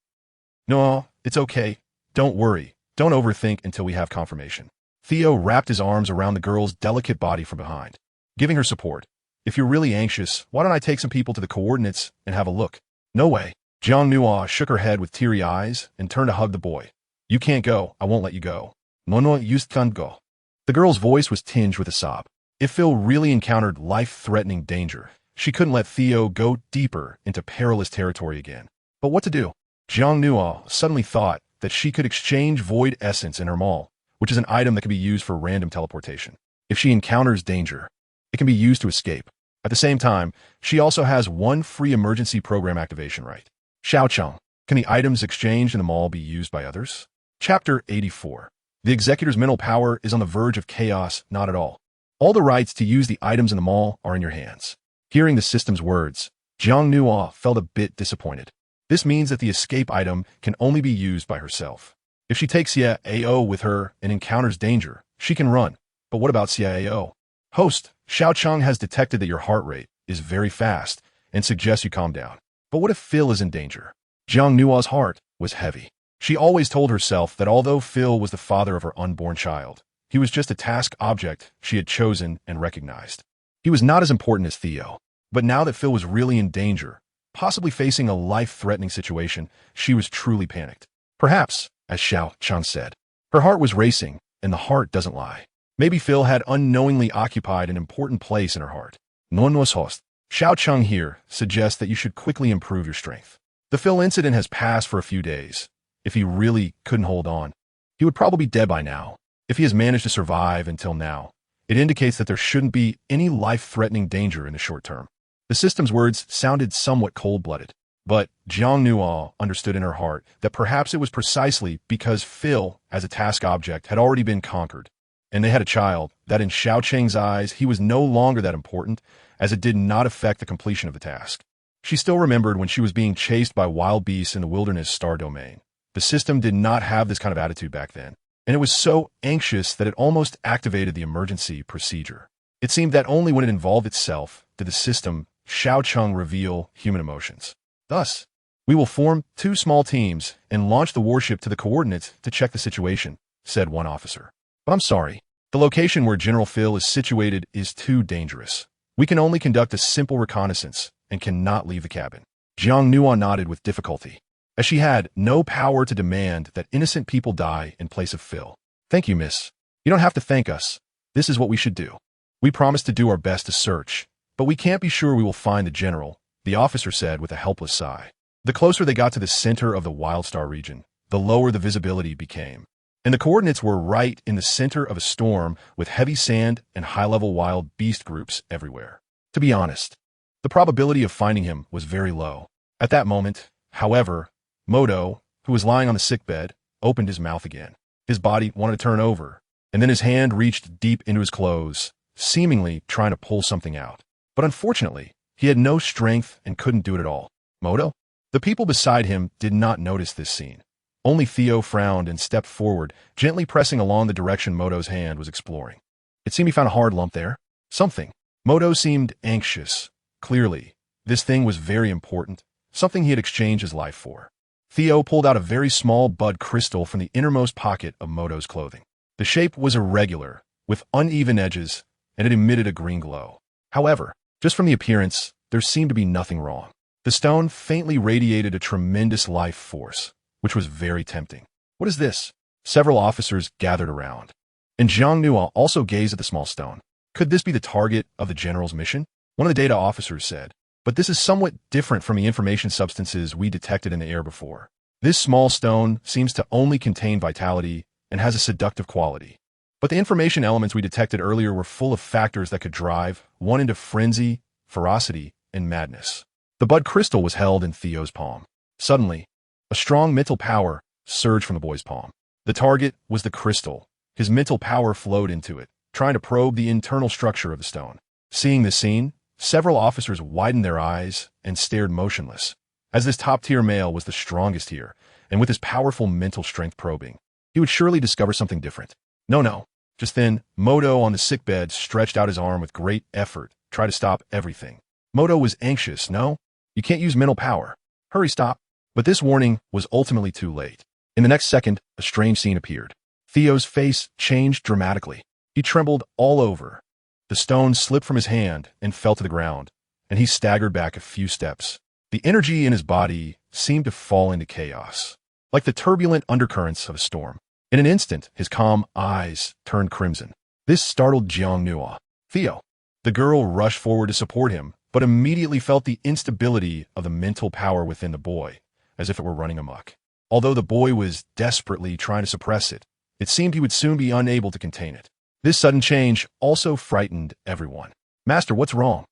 No, it's okay. Don't worry. Don't overthink until we have confirmation. Theo wrapped his arms around the girl's delicate body from behind, giving her support. If you're really anxious, why don't I take some people to the coordinates and have a look? No way. Zhang Nua shook her head with teary eyes and turned to hug the boy. You can't go. I won't let you go. No, you can't go. The girl's voice was tinged with a sob. If Phil really encountered life-threatening danger, she couldn't let Theo go deeper into perilous territory again. But what to do? Zhang Nua suddenly thought that she could exchange void essence in her maul, which is an item that can be used for random teleportation. If she encounters danger, it can be used to escape. At the same time, she also has one free emergency program activation right. Xiaocheng, can the items exchanged in the mall be used by others? Chapter 84. The executor's mental power is on the verge of chaos, not at all. All the rights to use the items in the mall are in your hands. Hearing the system's words, Zhang Nua felt a bit disappointed. This means that the escape item can only be used by herself. If she takes Xia AO with her and encounters danger, she can run. But what about Xia AO? Host, Xiaocheng has detected that your heart rate is very fast and suggests you calm down. But what if Phil is in danger? Zhang Nua's heart was heavy. She always told herself that although Phil was the father of her unborn child, he was just a task object she had chosen and recognized. He was not as important as Theo. But now that Phil was really in danger, possibly facing a life-threatening situation, she was truly panicked. Perhaps, as Xiaocheng said, her heart was racing, and the heart doesn't lie. Maybe Phil had unknowingly occupied an important place in her heart. Nonwas host. Xiaocheng here suggests that you should quickly improve your strength. The Phil incident has passed for a few days. If he really couldn't hold on, he would probably be dead by now. If he has managed to survive until now, it indicates that there shouldn't be any life-threatening danger in the short term. The system's words sounded somewhat cold-blooded, but Zhang Nua understood in her heart that perhaps it was precisely because Phil, as a task object, had already been conquered, and they had a child, that in Xiaocheng's eyes he was no longer that important, as it did not affect the completion of the task. She still remembered when she was being chased by wild beasts in the wilderness star domain. The system did not have this kind of attitude back then, and it was so anxious that it almost activated the emergency procedure. It seemed that only when it involved itself did the system, Xiaocheng, reveal human emotions. Thus, we will form 2 small teams and launch the warship to the coordinates to check the situation, said one officer. But I'm sorry, the location where General Phil is situated is too dangerous. We can only conduct a simple reconnaissance and cannot leave the cabin. Zhang Nua nodded with difficulty, as she had no power to demand that innocent people die in place of Phil. Thank you, miss. You don't have to thank us. This is what we should do. We promise to do our best to search, but we can't be sure we will find the general, the officer said with a helpless sigh. The closer they got to the center of the Wildstar region, the lower the visibility became. And the coordinates were right in the center of a storm with heavy sand and high-level wild beast groups everywhere. To be honest, the probability of finding him was very low. At that moment, however, Moto, who was lying on the sickbed, opened his mouth again. His body wanted to turn over, and then his hand reached deep into his clothes, seemingly trying to pull something out. But unfortunately, he had no strength and couldn't do it at all. Moto? The people beside him did not notice this scene. Only Theo frowned and stepped forward, gently pressing along the direction Moto's hand was exploring. It seemed he found a hard lump there. Something. Moto seemed anxious. Clearly, this thing was very important, something he had exchanged his life for. Theo pulled out a very small bud crystal from the innermost pocket of Moto's clothing. The shape was irregular, with uneven edges, and it emitted a green glow. However, just from the appearance, there seemed to be nothing wrong. The stone faintly radiated a tremendous life force, which was very tempting. What is this? Several officers gathered around, and Zhang Nua also gazed at the small stone. Could this be the target of the general's mission? One of the data officers said. But this is somewhat different from the information substances we detected in the air before. This small stone seems to only contain vitality and has a seductive quality. But the information elements we detected earlier were full of factors that could drive one into frenzy, ferocity, and madness. The bud crystal was held in Theo's palm. Suddenly, a strong mental power surged from the boy's palm. The target was the crystal. His mental power flowed into it, trying to probe the internal structure of the stone. Seeing this scene, several officers widened their eyes and stared motionless, as this top-tier male was the strongest here, and with his powerful mental strength probing, he would surely discover something different. No. Just then, Moto on the sickbed stretched out his arm with great effort, trying to stop everything. Moto was anxious. No, you can't use mental power. Hurry, stop. But this warning was ultimately too late. In the next second, a strange scene appeared. Theo's face changed dramatically. He trembled all over. The stone slipped from his hand and fell to the ground, and he staggered back a few steps. The energy in his body seemed to fall into chaos, like the turbulent undercurrents of a storm. In an instant, his calm eyes turned crimson. This startled Jiang Nua. Theo. The girl rushed forward to support him, but immediately felt the instability of the mental power within the boy, as if it were running amok. Although the boy was desperately trying to suppress it, it seemed he would soon be unable to contain it. This sudden change also frightened everyone. Master, what's wrong?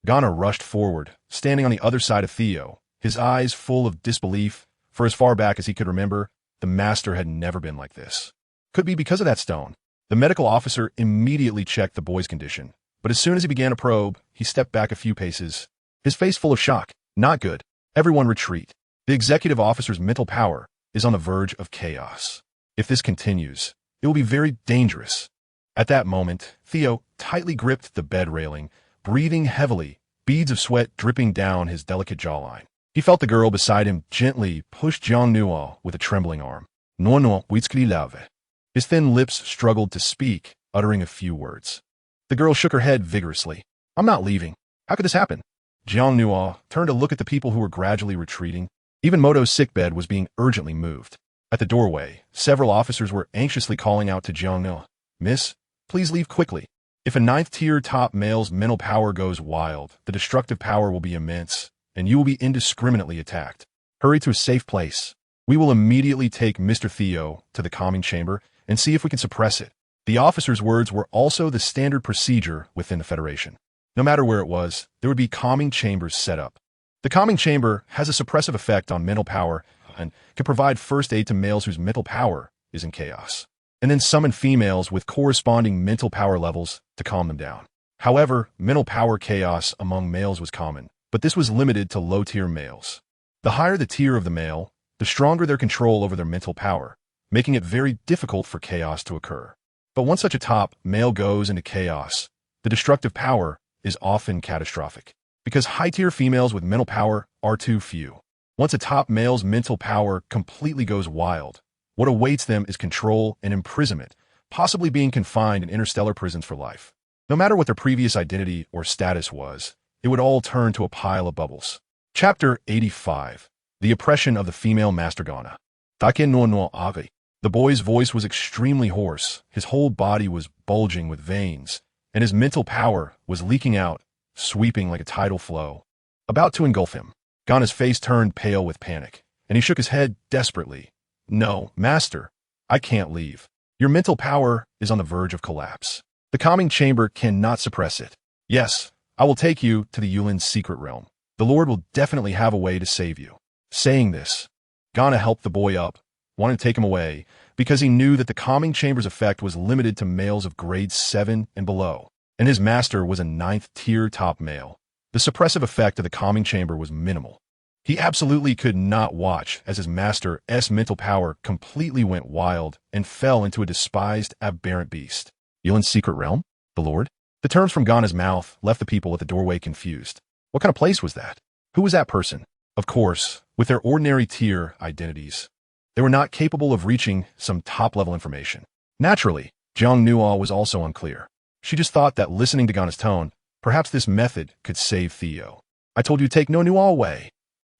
Ghana rushed forward, standing on the other side of Theo, his eyes full of disbelief. For as far back as he could remember, the master had never been like this. Could be because of that stone. The medical officer immediately checked the boy's condition, but as soon as he began to probe, he stepped back a few paces, his face full of shock. Not good. Everyone retreat. The executive officer's mental power is on the verge of chaos. If this continues, it will be very dangerous. At that moment, Theo tightly gripped the bed railing, breathing heavily, beads of sweat dripping down his delicate jawline. He felt the girl beside him gently push Jiang Nua with a trembling arm. No, witskli lave. His thin lips struggled to speak, uttering a few words. The girl shook her head vigorously. I'm not leaving. How could this happen? Jiang Nua turned to look at the people who were gradually retreating. Even Moto's sickbed was being urgently moved. At the doorway, several officers were anxiously calling out to Jiang Nua. Miss, please leave quickly. If a 9th-tier top male's mental power goes wild, the destructive power will be immense, and you will be indiscriminately attacked. Hurry to a safe place. We will immediately take Mr. Theo to the calming chamber and see if we can suppress it. The officer's words were also the standard procedure within the Federation. No matter where it was, there would be calming chambers set up. The calming chamber has a suppressive effect on mental power and can provide first aid to males whose mental power is in chaos, and then summon females with corresponding mental power levels to calm them down. However, mental power chaos among males was common, but this was limited to low-tier males. The higher the tier of the male, the stronger their control over their mental power, making it very difficult for chaos to occur. But once such a top male goes into chaos, the destructive power is often catastrophic, because high-tier females with mental power are too few. Once a top male's mental power completely goes wild, what awaits them is control and imprisonment, possibly being confined in interstellar prisons for life. No matter what their previous identity or status was, it would all turn to a pile of bubbles. Chapter 85. The Oppression of the Female Master Ghana. Take no ave. The boy's voice was extremely hoarse, his whole body was bulging with veins, and his mental power was leaking out, sweeping like a tidal flow, about to engulf him. Ghana's face turned pale with panic, and he shook his head desperately. No, master, I can't leave. Your mental power is on the verge of collapse. The calming chamber cannot suppress it. Yes, I will take you to the Yulin's secret realm. The Lord will definitely have a way to save you. Saying this, Ghana helped the boy up, wanted to take him away, because he knew that the calming chamber's effect was limited to males of grade 7 and below, and his master was a 9th-tier top male. The suppressive effect of the calming chamber was minimal. He absolutely could not watch as his master's mental power completely went wild and fell into a despised, aberrant beast. Yulin's secret realm? The Lord? The terms from Ghana's mouth left the people at the doorway confused. What kind of place was that? Who was that person? Of course, with their ordinary tier identities, they were not capable of reaching some top-level information. Naturally, Jiang Nua was also unclear. She just thought that listening to Ghana's tone, perhaps this method could save Theo. I told you to take no Nua away.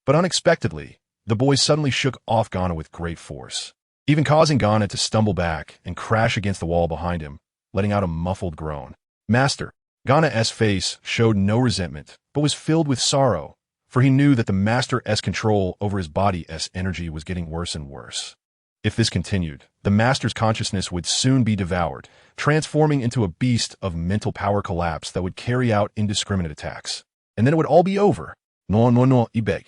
But unexpectedly, the boy suddenly shook off Ghana with great force, even causing Ghana to stumble back and crash against the wall behind him, letting out a muffled groan. Master, Ghana's face showed no resentment, but was filled with sorrow, for he knew that the master's control over his body's energy was getting worse and worse. If this continued, the master's consciousness would soon be devoured, transforming into a beast of mental power collapse that would carry out indiscriminate attacks. And then it would all be over. No, ibeg.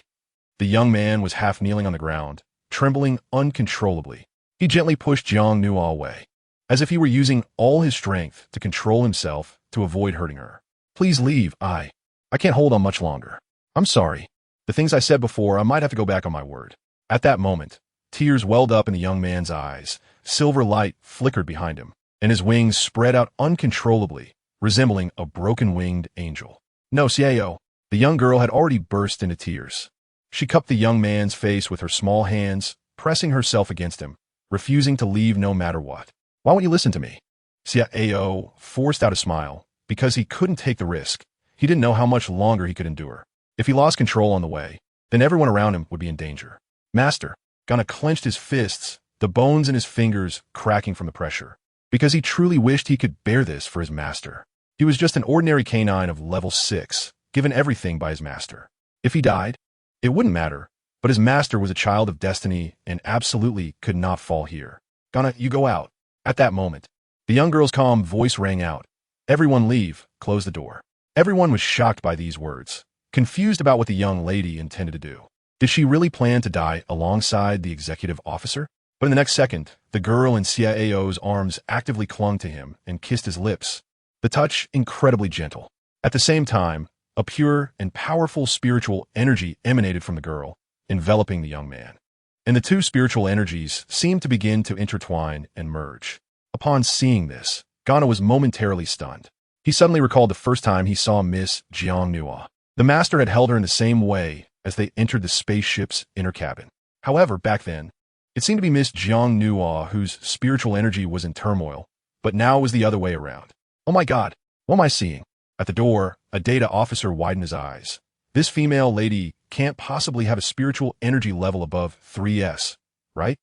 The young man was half kneeling on the ground, trembling uncontrollably. He gently pushed Jiang Nua away. as if he were using all his strength to control himself to avoid hurting her. Please leave, I can't hold on much longer. I'm sorry. The things I said before, I might have to go back on my word. At that moment, tears welled up in the young man's eyes, silver light flickered behind him, and his wings spread out uncontrollably, resembling a broken-winged angel. No, Xiao. The young girl had already burst into tears. She cupped the young man's face with her small hands, pressing herself against him, refusing to leave no matter what. Why won't you listen to me? Xiao forced out a smile, because he couldn't take the risk. He didn't know how much longer he could endure. If he lost control on the way, then everyone around him would be in danger. Master, Ghana clenched his fists, the bones in his fingers cracking from the pressure, because he truly wished he could bear this for his master. He was just an ordinary canine of level 6, given everything by his master. If he died, it wouldn't matter, but his master was a child of destiny and absolutely could not fall here. Ghana, you go out. At that moment, the young girl's calm voice rang out. Everyone leave, close the door. Everyone was shocked by these words, confused about what the young lady intended to do. Did she really plan to die alongside the executive officer? But in the next second, the girl in Xiao's arms actively clung to him and kissed his lips, the touch incredibly gentle. At the same time, a pure and powerful spiritual energy emanated from the girl, enveloping the young man. And the two spiritual energies seemed to begin to intertwine and merge. Upon seeing this, Ghana was momentarily stunned. He suddenly recalled the first time he saw Miss Jiang Nua. The master had held her in the same way as they entered the spaceship's inner cabin. However, back then, it seemed to be Miss Jiang Nua whose spiritual energy was in turmoil, but now it was the other way around. Oh my God, what am I seeing? At the door, a data officer widened his eyes. This female lady can't possibly have a spiritual energy level above 3S, right?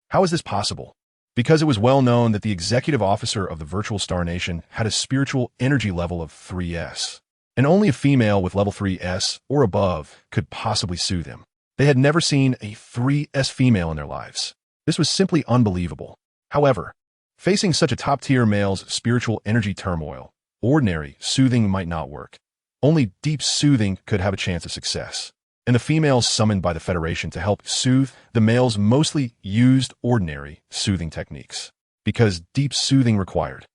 How is this possible? Because it was well known that the executive officer of the Virtual Star Nation had a spiritual energy level of 3S, and only a female with level 3S or above could possibly soothe him. They had never seen a 3S female in their lives. This was simply unbelievable. However, facing such a top-tier male's spiritual energy turmoil, ordinary soothing might not work. Only deep soothing could have a chance of success. And the females summoned by the Federation to help soothe the males mostly used ordinary soothing techniques, because deep soothing required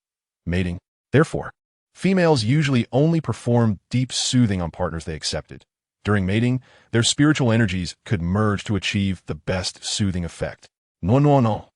mating. Therefore, females usually only perform deep soothing on partners they accepted. During mating, their spiritual energies could merge to achieve the best soothing effect. No.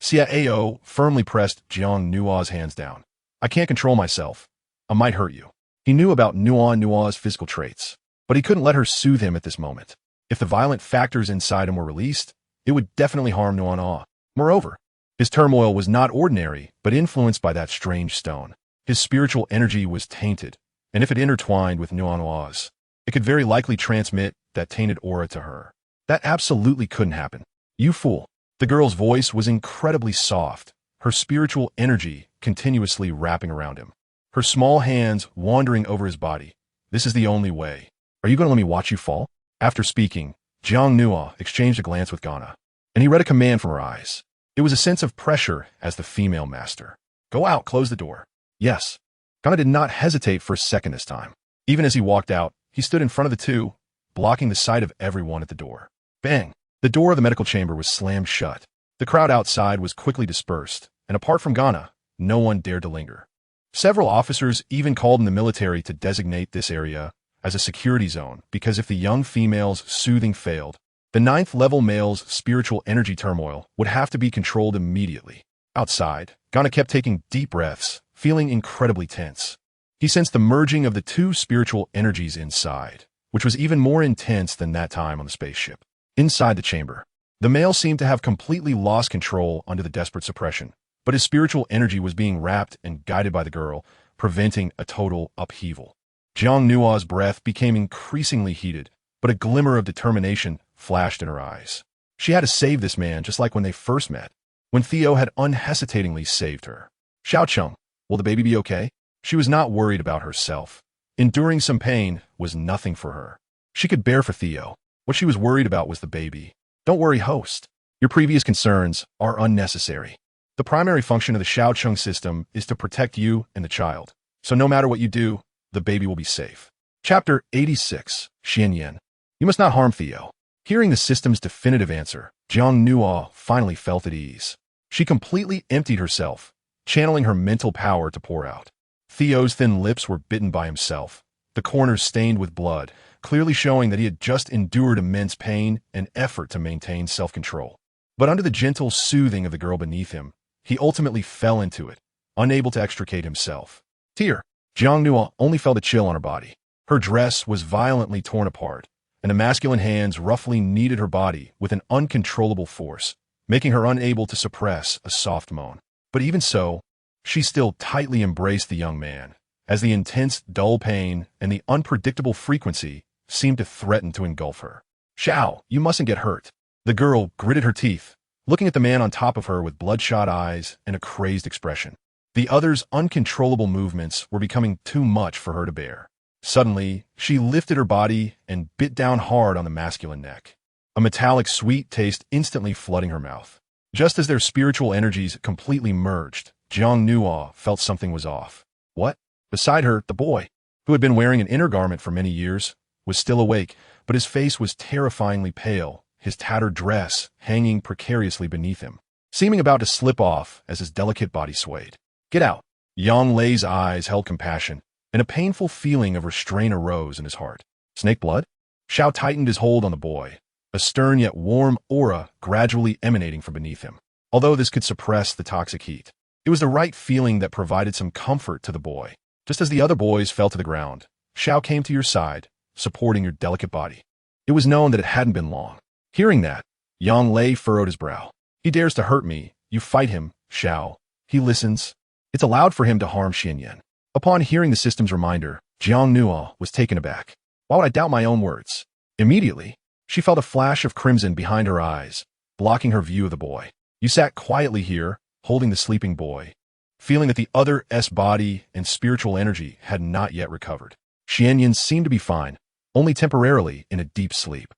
Xiao firmly pressed Jiang Nua's hands down. I can't control myself. I might hurt you. He knew about Nua's physical traits, but he couldn't let her soothe him at this moment. If the violent factors inside him were released, it would definitely harm Nua. Moreover, his turmoil was not ordinary, but influenced by that strange stone. His spiritual energy was tainted, and if it intertwined with Nua's, it could very likely transmit that tainted aura to her. That absolutely couldn't happen. You fool. The girl's voice was incredibly soft, her spiritual energy continuously wrapping around him. Her small hands wandering over his body. This is the only way. Are you going to let me watch you fall? After speaking, Jiang Nua exchanged a glance with Ghana, and he read a command from her eyes. It was a sense of pressure as the female master. Go out, close the door. Yes. Ghana did not hesitate for a second this time. Even as he walked out, he stood in front of the two, blocking the sight of everyone at the door. Bang! The door of the medical chamber was slammed shut. The crowd outside was quickly dispersed, and apart from Ghana, no one dared to linger. Several officers even called in the military to designate this area as a security zone, because if the young female's soothing failed, the 9th level male's spiritual energy turmoil would have to be controlled immediately. Outside, Ghana kept taking deep breaths, feeling incredibly tense. He sensed the merging of the two spiritual energies inside, which was even more intense than that time on the spaceship. Inside the chamber, the male seemed to have completely lost control under the desperate suppression, but his spiritual energy was being wrapped and guided by the girl, preventing a total upheaval. Jiang Nua's breath became increasingly heated, but a glimmer of determination flashed in her eyes. She had to save this man just like when they first met, when Theo had unhesitatingly saved her. Xiaocheng, will the baby be okay? She was not worried about herself. Enduring some pain was nothing for her. She could bear for Theo. What she was worried about was the baby. Don't worry, host. Your previous concerns are unnecessary. The primary function of the Xiaocheng system is to protect you and the child. So no matter what you do, the baby will be safe. Chapter 86, Xianyan. You must not harm Theo. Hearing the system's definitive answer, Jiang Nua finally felt at ease. She completely emptied herself, channeling her mental power to pour out. Theo's thin lips were bitten by himself, the corners stained with blood, clearly showing that he had just endured immense pain and effort to maintain self-control. But under the gentle soothing of the girl beneath him, he ultimately fell into it, unable to extricate himself. Tear. Jiang Nua only felt a chill on her body. Her dress was violently torn apart, and the masculine hands roughly kneaded her body with an uncontrollable force, making her unable to suppress a soft moan. But even so, she still tightly embraced the young man, as the intense, dull pain and the unpredictable frequency seemed to threaten to engulf her. Xiao, you mustn't get hurt. The girl gritted her teeth, looking at the man on top of her with bloodshot eyes and a crazed expression. The other's uncontrollable movements were becoming too much for her to bear. Suddenly, she lifted her body and bit down hard on the masculine neck, a metallic sweet taste instantly flooding her mouth. Just as their spiritual energies completely merged, Jiang Nua felt something was off. What? Beside her, the boy, who had been wearing an inner garment for many years, was still awake, but his face was terrifyingly pale, his tattered dress hanging precariously beneath him, seeming about to slip off as his delicate body swayed. Get out. Yang Lei's eyes held compassion, and a painful feeling of restraint arose in his heart. Snake blood? Xiao tightened his hold on the boy, a stern yet warm aura gradually emanating from beneath him. Although this could suppress the toxic heat, it was the right feeling that provided some comfort to the boy. Just as the other boys fell to the ground, Xiao came to your side, supporting your delicate body. It was known that it hadn't been long. Hearing that, Yang Lei furrowed his brow. He dares to hurt me. You fight him, Xiao. He listens. It's allowed for him to harm Xianyan. Upon hearing the system's reminder, Jiang Nua was taken aback. Why would I doubt my own words? Immediately, she felt a flash of crimson behind her eyes, blocking her view of the boy. You sat quietly here, holding the sleeping boy, feeling that the other's body and spiritual energy had not yet recovered. Xianyan seemed to be fine, only temporarily in a deep sleep.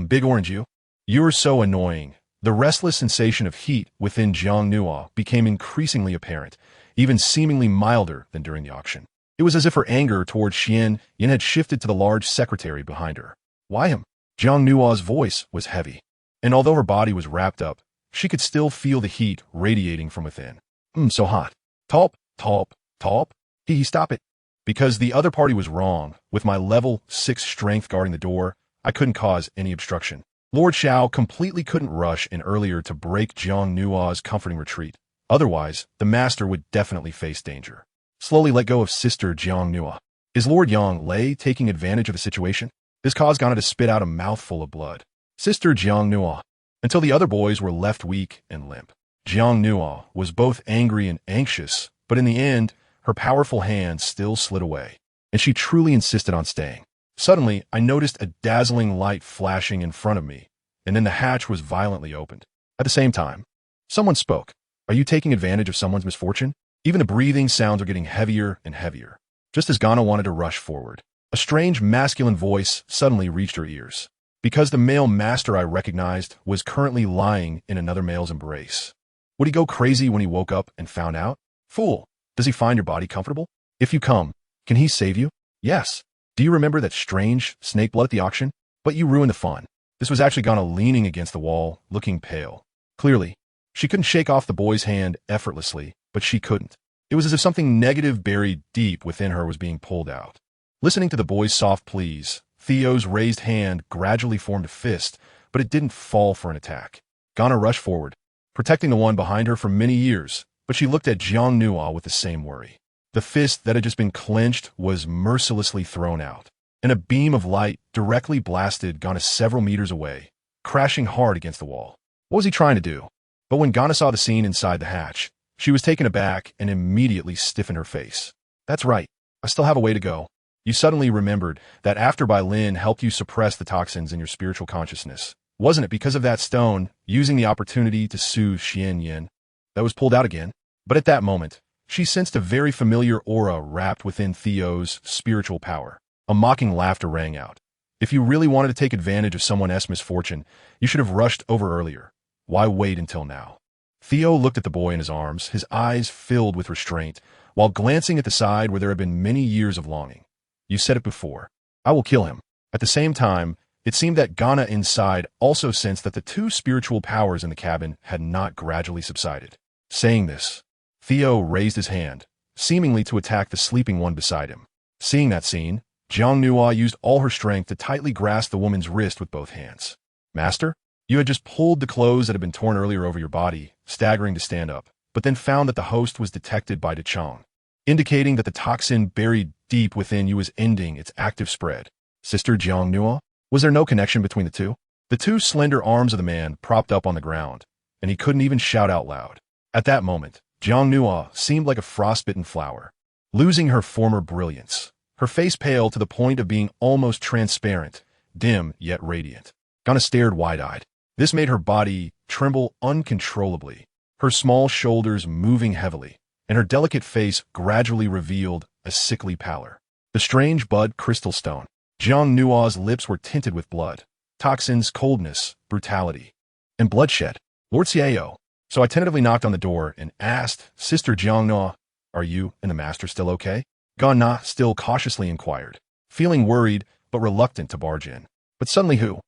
Big Orange you? You're so annoying. The restless sensation of heat within Jiang Nua became increasingly apparent, even seemingly milder than during the auction. It was as if her anger towards Xianyan had shifted to the large secretary behind her. Why him? Jiang Nua's voice was heavy, and although her body was wrapped up, she could still feel the heat radiating from within. So hot. Talp, talp, talp. Stop it. Because the other party was wrong. With my level 6 strength guarding the door, I couldn't cause any obstruction. Lord Xiao completely couldn't rush in earlier to break Jiang Nua's comforting retreat. Otherwise, the master would definitely face danger. Slowly let go of Sister Jiang Nua. Is Lord Yang Lei taking advantage of the situation? This caused Ghana to spit out a mouthful of blood. Sister Jiang Nua. Until the other boys were left weak and limp. Jiang Nua was both angry and anxious, but in the end, her powerful hand still slid away, and she truly insisted on staying. Suddenly, I noticed a dazzling light flashing in front of me, and then the hatch was violently opened. At the same time, someone spoke. Are you taking advantage of someone's misfortune? Even the breathing sounds are getting heavier and heavier. Just as Ghana wanted to rush forward, a strange masculine voice suddenly reached her ears. Because the male master I recognized was currently lying in another male's embrace. Would he go crazy when he woke up and found out? Fool, does he find your body comfortable? If you come, can he save you? Yes. Do you remember that strange snake blood at the auction? But you ruined the fun. This was actually Ghana leaning against the wall, looking pale. Clearly, she couldn't shake off the boy's hand effortlessly, but she couldn't. It was as if something negative buried deep within her was being pulled out. Listening to the boy's soft pleas, Theo's raised hand gradually formed a fist, but it didn't fall for an attack. Ghana rushed forward, protecting the one behind her for many years, but she looked at Jiang Nua with the same worry. The fist that had just been clenched was mercilessly thrown out, and a beam of light directly blasted Ghana several meters away, crashing hard against the wall. What was he trying to do? But when Ghana saw the scene inside the hatch, she was taken aback and immediately stiffened her face. That's right. I still have a way to go. You suddenly remembered that after Bai Lin helped you suppress the toxins in your spiritual consciousness. Wasn't it because of that stone, using the opportunity to soothe Xianyan, that was pulled out again? But at that moment, she sensed a very familiar aura wrapped within Theo's spiritual power. A mocking laughter rang out. If you really wanted to take advantage of someone else's misfortune, you should have rushed over earlier. Why wait until now? Theo looked at the boy in his arms, his eyes filled with restraint, while glancing at the side where there had been many years of longing. You said it before. I will kill him. At the same time, it seemed that Ghana inside also sensed that the two spiritual powers in the cabin had not gradually subsided. Saying this, Theo raised his hand, seemingly to attack the sleeping one beside him. Seeing that scene, Jiang Nua used all her strength to tightly grasp the woman's wrist with both hands. Master, you had just pulled the clothes that had been torn earlier over your body, staggering to stand up, but then found that the host was detected by DeChong, indicating that the toxin buried deep within you was ending its active spread. Sister Jiang Nua? Was there no connection between the two? The two slender arms of the man propped up on the ground, and he couldn't even shout out loud. At that moment, Jiang Nua seemed like a frostbitten flower, losing her former brilliance. Her face pale to the point of being almost transparent, dim yet radiant. Ghana stared wide-eyed. This made her body tremble uncontrollably, her small shoulders moving heavily, and her delicate face gradually revealed a sickly pallor. The strange bud crystal stone. Jiang Nua's lips were tinted with blood, toxins, coldness, brutality, and bloodshed. Lord Xiao. So I tentatively knocked on the door and asked, Sister Jiang Nua, are you and the master still okay? Ghana still cautiously inquired, feeling worried but reluctant to barge in. But suddenly who?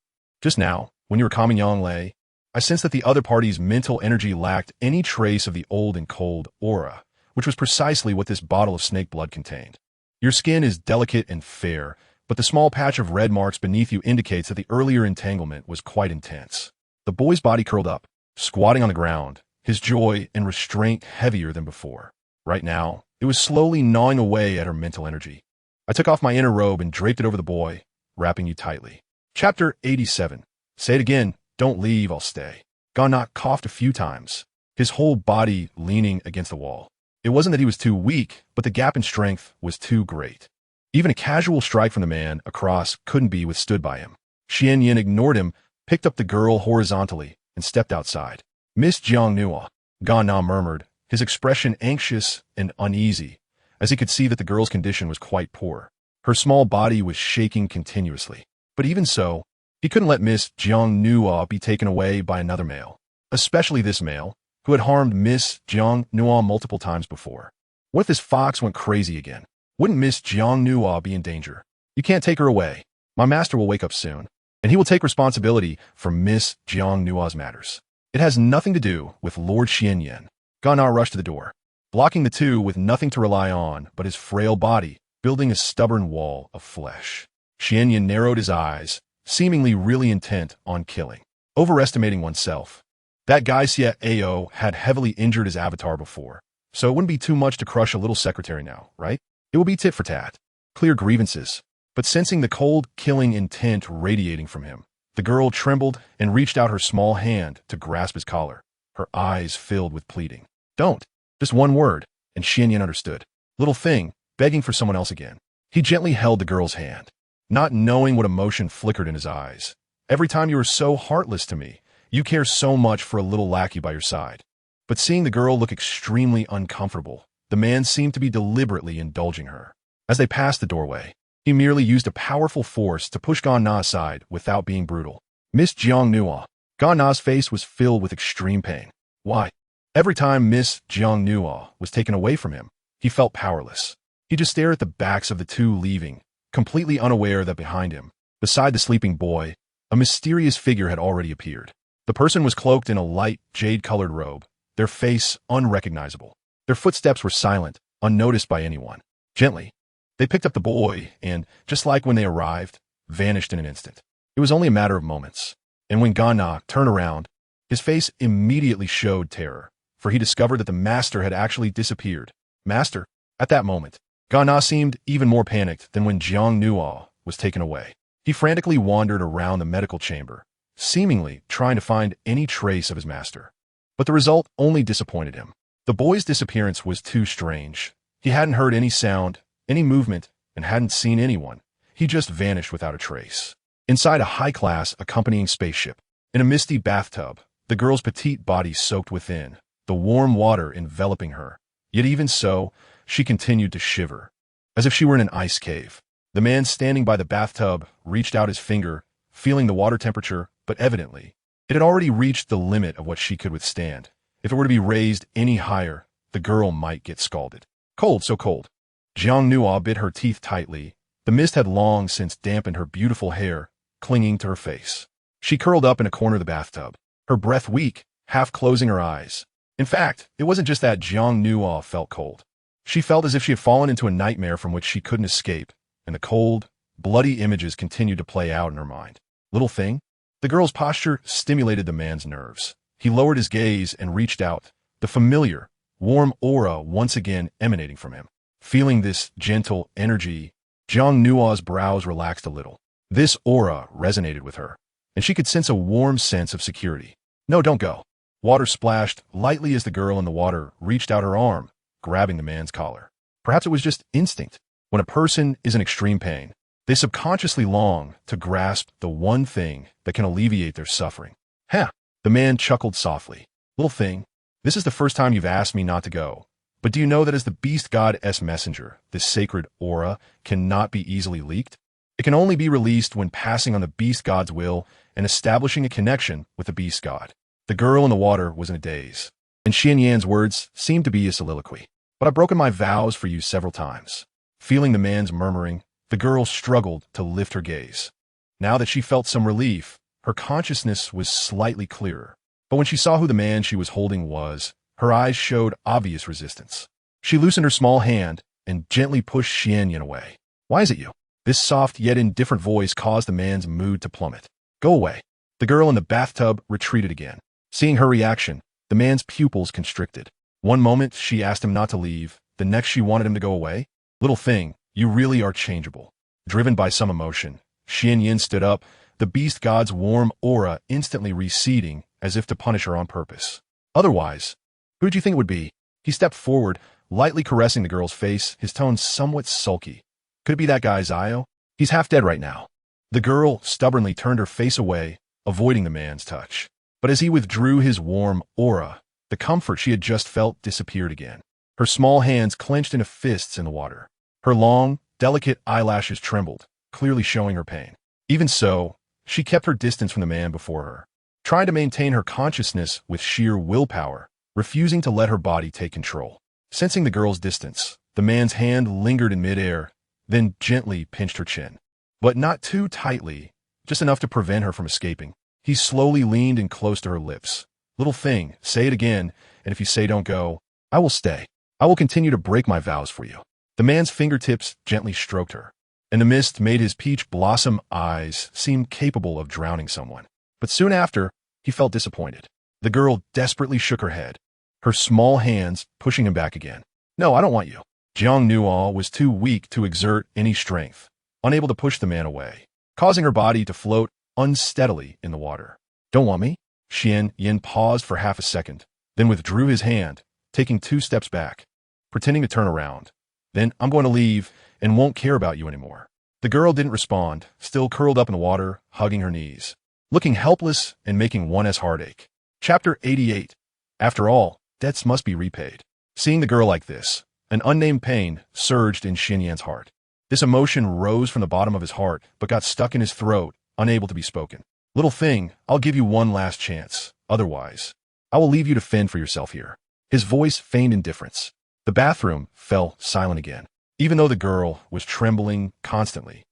Just now, when you were calming Yang Lei, I sensed that the other party's mental energy lacked any trace of the old and cold aura, which was precisely what this bottle of snake blood contained. Your skin is delicate and fair, but the small patch of red marks beneath you indicates that the earlier entanglement was quite intense. The boy's body curled up, squatting on the ground, his joy and restraint heavier than before. Right now, it was slowly gnawing away at her mental energy. I took off my inner robe and draped it over the boy, wrapping you tightly. Chapter 87. Say it again. Don't leave, I'll stay. Ganak coughed a few times, his whole body leaning against the wall. It wasn't that he was too weak, but the gap in strength was too great. Even a casual strike from the man across couldn't be withstood by him. Xian Yin ignored him, picked up the girl horizontally, and stepped outside. Miss Jiang Nua, Gana murmured, his expression anxious and uneasy, as he could see that the girl's condition was quite poor. Her small body was shaking continuously. But even so, he couldn't let Miss Jiang Nua be taken away by another male, especially this male, who had harmed Miss Jiang Nua multiple times before. What if this fox went crazy again? Wouldn't Miss Jiang Nua be in danger? You can't take her away. My master will wake up soon, and he will take responsibility for Miss Jiang Nua's matters. It has nothing to do with Lord Xian Yin. Gana rushed to the door, blocking the two with nothing to rely on but his frail body, building a stubborn wall of flesh. Xian Yin narrowed his eyes, seemingly really intent on killing, overestimating oneself. That guy Xie Ao had heavily injured his avatar before, so it wouldn't be too much to crush a little secretary now, right? It will be tit for tat, clear grievances. But sensing the cold, killing intent radiating from him, the girl trembled and reached out her small hand to grasp his collar, her eyes filled with pleading. Don't. Just one word, and Xian Yin understood. Little thing, begging for someone else again. He gently held the girl's hand, not knowing what emotion flickered in his eyes. Every time you were so heartless to me, you care so much for a little lackey by your side. But seeing the girl look extremely uncomfortable, the man seemed to be deliberately indulging her. As they passed the doorway, he merely used a powerful force to push Gana aside without being brutal. Miss Jiang Nua. Gana's face was filled with extreme pain. Why? Every time Miss Jiang Nua was taken away from him, he felt powerless. He just stared at the backs of the two leaving, completely unaware that behind him, beside the sleeping boy, a mysterious figure had already appeared. The person was cloaked in a light, jade-colored robe, their face unrecognizable. Their footsteps were silent, unnoticed by anyone. Gently, they picked up the boy and, just like when they arrived, vanished in an instant. It was only a matter of moments, and when Gana turned around, his face immediately showed terror, for he discovered that the master had actually disappeared. Master? At that moment, Gana seemed even more panicked than when Jiang Nua was taken away. He frantically wandered around the medical chamber, seemingly trying to find any trace of his master. But the result only disappointed him. The boy's disappearance was too strange. He hadn't heard any sound, any movement, and hadn't seen anyone. He just vanished without a trace. Inside a high-class accompanying spaceship, in a misty bathtub, the girl's petite body soaked within, the warm water enveloping her. Yet even so, she continued to shiver, as if she were in an ice cave. The man standing by the bathtub reached out his finger, feeling the water temperature, but evidently, it had already reached the limit of what she could withstand. If it were to be raised any higher, the girl might get scalded. Cold, so cold. Jiang Nua bit her teeth tightly. The mist had long since dampened her beautiful hair, clinging to her face. She curled up in a corner of the bathtub, her breath weak, half closing her eyes. In fact, it wasn't just that Jiang Nuo felt cold. She felt as if she had fallen into a nightmare from which she couldn't escape, and the cold, bloody images continued to play out in her mind. Little thing? The girl's posture stimulated the man's nerves. He lowered his gaze and reached out, the familiar, warm aura once again emanating from him. Feeling this gentle energy, Jiang Nuo's brows relaxed a little. This aura resonated with her, and she could sense a warm sense of security. No, don't go. Water splashed lightly as the girl in the water reached out her arm, grabbing the man's collar. Perhaps it was just instinct. When a person is in extreme pain, they subconsciously long to grasp the one thing that can alleviate their suffering. Ha! The man chuckled softly. Little thing, this is the first time you've asked me not to go. But do you know that as the beast god's messenger, this sacred aura cannot be easily leaked? It can only be released when passing on the beast god's will and establishing a connection with the beast god. The girl in the water was in a daze, and Xian Yan's words seemed to be a soliloquy. But I've broken my vows for you several times. Feeling the man's murmuring, the girl struggled to lift her gaze. Now that she felt some relief, her consciousness was slightly clearer. But when she saw who the man she was holding was, her eyes showed obvious resistance. She loosened her small hand and gently pushed Xianyan away. Why is it you? This soft yet indifferent voice caused the man's mood to plummet. Go away. The girl in the bathtub retreated again. Seeing her reaction, the man's pupils constricted. One moment she asked him not to leave, the next she wanted him to go away. Little thing, you really are changeable. Driven by some emotion, Xianyan stood up, the beast god's warm aura instantly receding as if to punish her on purpose. Otherwise, who did you think it would be? He stepped forward, lightly caressing the girl's face, his tone somewhat sulky. Could it be that guy Zio? He's half dead right now. The girl stubbornly turned her face away, avoiding the man's touch. But as he withdrew his warm aura, the comfort she had just felt disappeared again. Her small hands clenched into fists in the water. Her long, delicate eyelashes trembled, clearly showing her pain. Even so, she kept her distance from the man before her, trying to maintain her consciousness with sheer willpower, refusing to let her body take control. Sensing the girl's distance, the man's hand lingered in midair, then gently pinched her chin. But not too tightly, just enough to prevent her from escaping. He slowly leaned in close to her lips. Little thing, say it again, and if you say don't go, I will stay. I will continue to break my vows for you. The man's fingertips gently stroked her, and the mist made his peach blossom eyes seem capable of drowning someone. But soon after, he felt disappointed. The girl desperately shook her head, her small hands pushing him back again. No, I don't want you. Jiang Nuo was too weak to exert any strength, unable to push the man away, causing her body to float unsteadily in the water. Don't want me? Xian Yin paused for half a second, then withdrew his hand, taking 2 steps back, pretending to turn around. Then I'm going to leave and won't care about you anymore. The girl didn't respond, still curled up in the water, hugging her knees, looking helpless and making one's heart ache. Chapter 88. After all, debts must be repaid. Seeing the girl like this, an unnamed pain surged in Xian Yan's heart. This emotion rose from the bottom of his heart, but got stuck in his throat, unable to be spoken. Little thing, I'll give you one last chance. Otherwise, I will leave you to fend for yourself here. His voice feigned indifference. The bathroom fell silent again. Even though the girl was trembling constantly,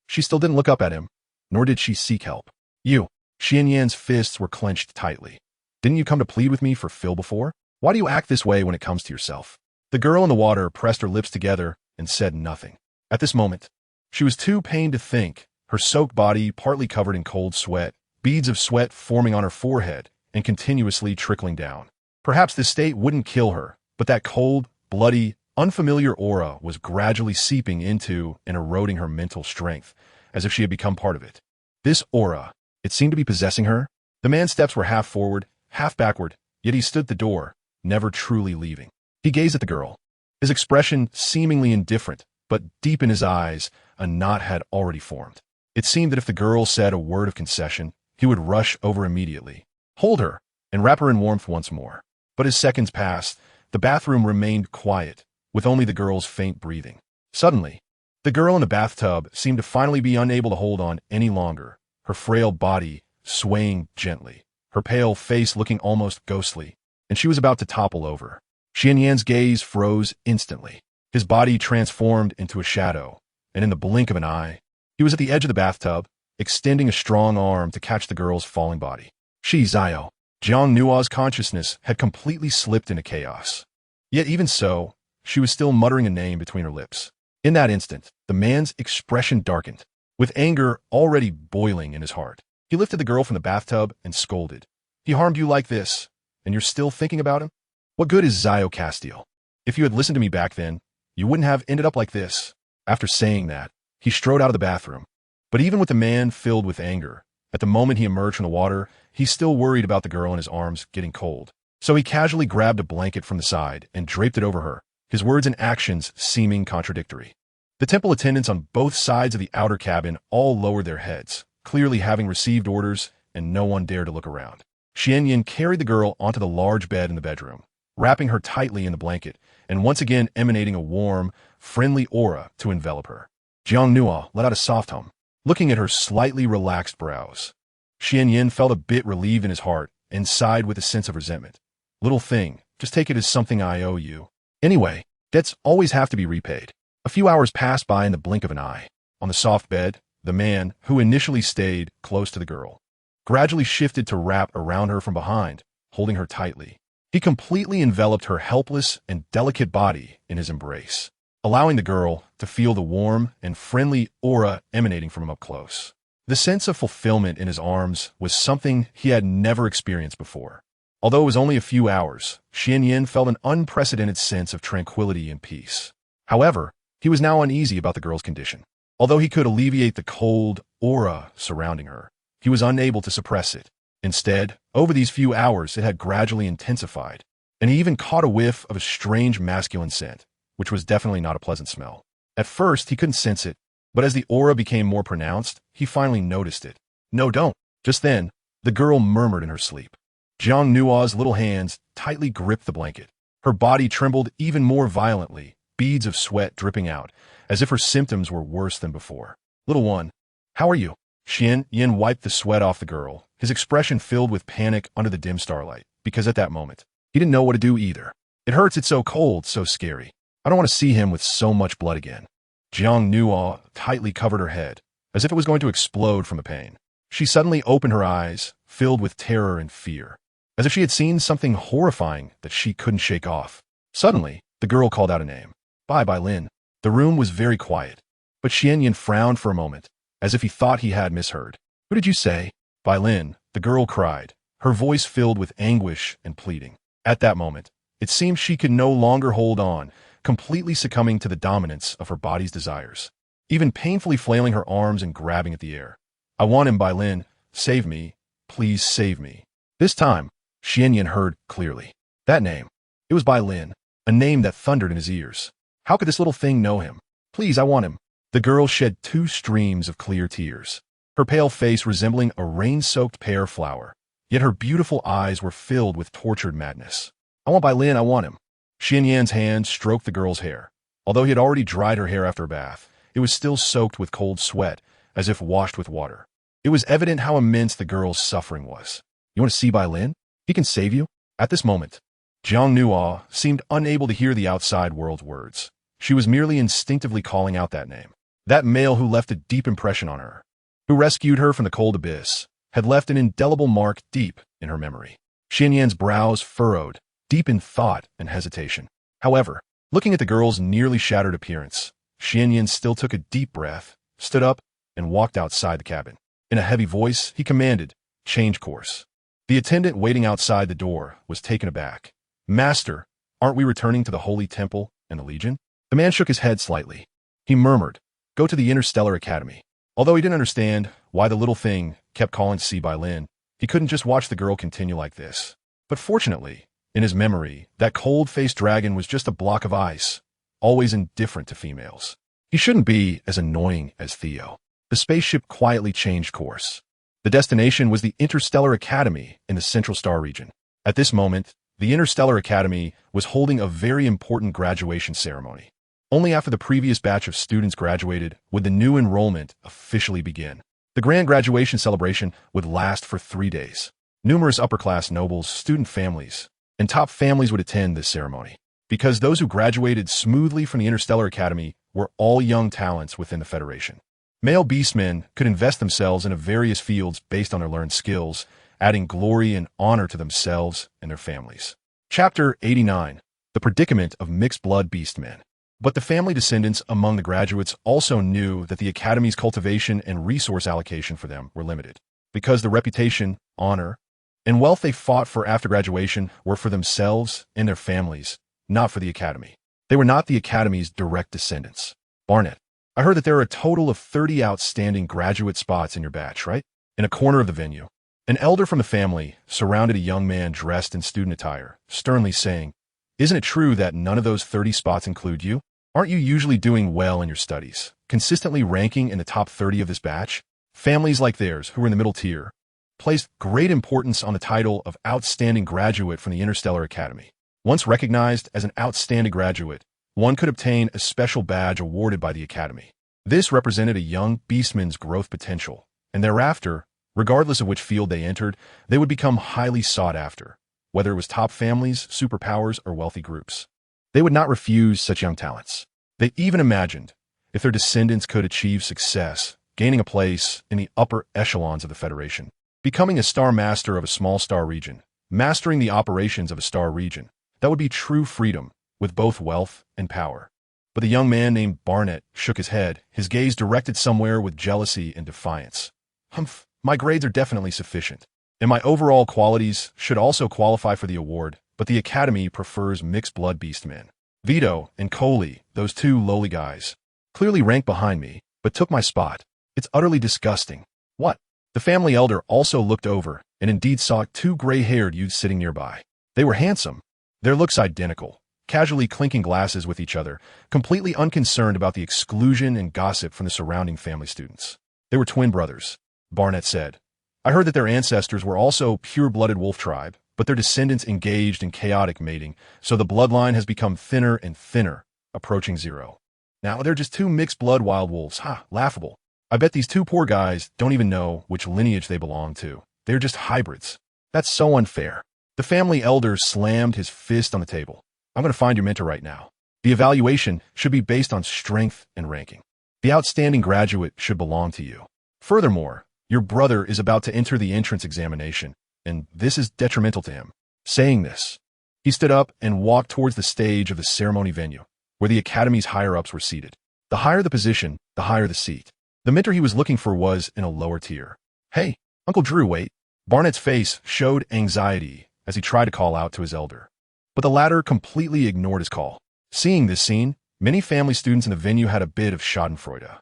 she still didn't look up at him, nor did she seek help. You. Xian Yan's fists were clenched tightly. Didn't you come to plead with me for Phil before? Why do you act this way when it comes to yourself? The girl in the water pressed her lips together and said nothing. At this moment, she was too pained to think, her soaked body partly covered in cold sweat, beads of sweat forming on her forehead and continuously trickling down. Perhaps this state wouldn't kill her, but that cold, bloody, unfamiliar aura was gradually seeping into and eroding her mental strength, as if she had become part of it. This aura, it seemed to be possessing her. The man's steps were half forward, half backward, yet he stood at the door, never truly leaving. He gazed at the girl, his expression seemingly indifferent, but deep in his eyes, a knot had already formed. It seemed that if the girl said a word of concession, he would rush over immediately, hold her, and wrap her in warmth once more. But as seconds passed, the bathroom remained quiet, with only the girl's faint breathing. Suddenly, the girl in the bathtub seemed to finally be unable to hold on any longer, her frail body swaying gently, her pale face looking almost ghostly, and she was about to topple over. Xian Yan's gaze froze instantly. His body transformed into a shadow, and in the blink of an eye, he was at the edge of the bathtub, extending a strong arm to catch the girl's falling body. She, Zio. Jiang Nua's consciousness had completely slipped into chaos. Yet even so, she was still muttering a name between her lips. In that instant, the man's expression darkened, with anger already boiling in his heart. He lifted the girl from the bathtub and scolded. He harmed you like this, and you're still thinking about him? What good is Zio Castile? If you had listened to me back then, you wouldn't have ended up like this. After saying that, he strode out of the bathroom. But even with the man filled with anger, at the moment he emerged from the water, he still worried about the girl in his arms getting cold. So he casually grabbed a blanket from the side and draped it over her, his words and actions seeming contradictory. The temple attendants on both sides of the outer cabin all lowered their heads, clearly having received orders, and no one dared to look around. Xianyan carried the girl onto the large bed in the bedroom, wrapping her tightly in the blanket, and once again emanating a warm, friendly aura to envelop her. Jiang Nua let out a soft hum, looking at her slightly relaxed brows. Xianyan felt a bit relieved in his heart and sighed with a sense of resentment. Little thing, just take it as something I owe you. Anyway, debts always have to be repaid. A few hours passed by in the blink of an eye. On the soft bed, the man, who initially stayed close to the girl, gradually shifted to wrap around her from behind, holding her tightly. He completely enveloped her helpless and delicate body in his embrace, allowing the girl to feel the warm and friendly aura emanating from him up close. The sense of fulfillment in his arms was something he had never experienced before. Although it was only a few hours, Xianyan felt an unprecedented sense of tranquility and peace. However, he was now uneasy about the girl's condition. Although he could alleviate the cold aura surrounding her, he was unable to suppress it. Instead, over these few hours, it had gradually intensified, and he even caught a whiff of a strange masculine scent, which was definitely not a pleasant smell. At first, he couldn't sense it, but as the aura became more pronounced, he finally noticed it. No, don't. Just then, the girl murmured in her sleep. Jiang Nua's little hands tightly gripped the blanket. Her body trembled even more violently, beads of sweat dripping out, as if her symptoms were worse than before. Little one, how are you? Xianyan wiped the sweat off the girl, his expression filled with panic under the dim starlight, because at that moment, he didn't know what to do either. It hurts, it's so cold, so scary. I don't want to see him with so much blood again. Jiang Nua tightly covered her head, as if it was going to explode from the pain. She suddenly opened her eyes, filled with terror and fear, as if she had seen something horrifying that she couldn't shake off. Suddenly, the girl called out a name. Bai Lin. The room was very quiet, but Xianyan frowned for a moment, as if he thought he had misheard. Who did you say? Bai Lin, the girl cried, her voice filled with anguish and pleading. At that moment, it seemed she could no longer hold on, completely succumbing to the dominance of her body's desires, even painfully flailing her arms and grabbing at the air. I want him, Bai Lin. Save me. Please save me. This time, Xianyan heard clearly. That name. It was Bai Lin, a name that thundered in his ears. How could this little thing know him? Please, I want him. The girl shed 2 streams of clear tears, her pale face resembling a rain-soaked pear flower, yet her beautiful eyes were filled with tortured madness. I want Bai Lin, I want him. Xianyan's hand stroked the girl's hair. Although he had already dried her hair after a bath, it was still soaked with cold sweat, as if washed with water. It was evident how immense the girl's suffering was. You want to see Bai Lin? He can save you. At this moment, Jiang Nua seemed unable to hear the outside world's words. She was merely instinctively calling out that name. That male who left a deep impression on her, who rescued her from the cold abyss, had left an indelible mark deep in her memory. Xianyan's brows furrowed, deep in thought and hesitation. However, looking at the girl's nearly shattered appearance, Xianyan still took a deep breath, stood up, and walked outside the cabin. In a heavy voice, he commanded, "Change course." The attendant waiting outside the door was taken aback. "Master, aren't we returning to the Holy Temple and the Legion?" The man shook his head slightly. He murmured, "Go to the Interstellar Academy." Although he didn't understand why the little thing kept calling to see Bai Lin, he couldn't just watch the girl continue like this. But fortunately, in his memory, that cold-faced dragon was just a block of ice, always indifferent to females. He shouldn't be as annoying as Theo. The spaceship quietly changed course. The destination was the Interstellar Academy in the Central Star region. At this moment, the Interstellar Academy was holding a very important graduation ceremony. Only after the previous batch of students graduated would the new enrollment officially begin. The grand graduation celebration would last for 3 days. Numerous upper-class nobles, student families, and top families would attend this ceremony, because those who graduated smoothly from the Interstellar Academy were all young talents within the Federation. Male beastmen could invest themselves in various fields based on their learned skills, adding glory and honor to themselves and their families. Chapter 89. The Predicament of Mixed-Blood Beastmen. But the family descendants among the graduates also knew that the Academy's cultivation and resource allocation for them were limited, because the reputation, honor, and wealth they fought for after graduation were for themselves and their families, not for the Academy. They were not the Academy's direct descendants. Barnett, I heard that there are a total of 30 outstanding graduate spots in your batch, right? In a corner of the venue, an elder from the family surrounded a young man dressed in student attire, sternly saying, "Isn't it true that none of those 30 spots include you? Aren't you usually doing well in your studies, consistently ranking in the top 30 of this batch?" Families like theirs, who were in the middle tier, placed great importance on the title of Outstanding Graduate from the Interstellar Academy. Once recognized as an outstanding graduate, one could obtain a special badge awarded by the Academy. This represented a young beastman's growth potential, and thereafter, regardless of which field they entered, they would become highly sought after, whether it was top families, superpowers, or wealthy groups. They would not refuse such young talents. They even imagined, if their descendants could achieve success, gaining a place in the upper echelons of the Federation, becoming a star master of a small star region, mastering the operations of a star region, that would be true freedom, with both wealth and power. But the young man named Barnett shook his head, his gaze directed somewhere with jealousy and defiance. "Humph, my grades are definitely sufficient, and my overall qualities should also qualify for the award, but the Academy prefers mixed-blood beastmen. Vito and Coley, those two lowly guys, clearly rank behind me, but took my spot. It's utterly disgusting." "What?" The family elder also looked over and indeed saw two gray-haired youths sitting nearby. They were handsome, their looks identical, casually clinking glasses with each other, completely unconcerned about the exclusion and gossip from the surrounding family students. They were twin brothers, Barnett said. "I heard that their ancestors were also pure-blooded wolf tribe, but their descendants engaged in chaotic mating, so the bloodline has become thinner and thinner, approaching zero. Now they're just two mixed-blood wild wolves. Ha, laughable. I bet these two poor guys don't even know which lineage they belong to. They're just hybrids. That's so unfair." The family elder slammed his fist on the table. "I'm going to find your mentor right now. The evaluation should be based on strength and ranking. The outstanding graduate should belong to you. Furthermore, your brother is about to enter the entrance examination, and this is detrimental to him." Saying this, he stood up and walked towards the stage of the ceremony venue, where the Academy's higher-ups were seated. The higher the position, the higher the seat. The mentor he was looking for was in a lower tier. "Hey, Uncle Drew, wait." Barnett's face showed anxiety as he tried to call out to his elder, but the latter completely ignored his call. Seeing this scene, many family students in the venue had a bit of schadenfreude.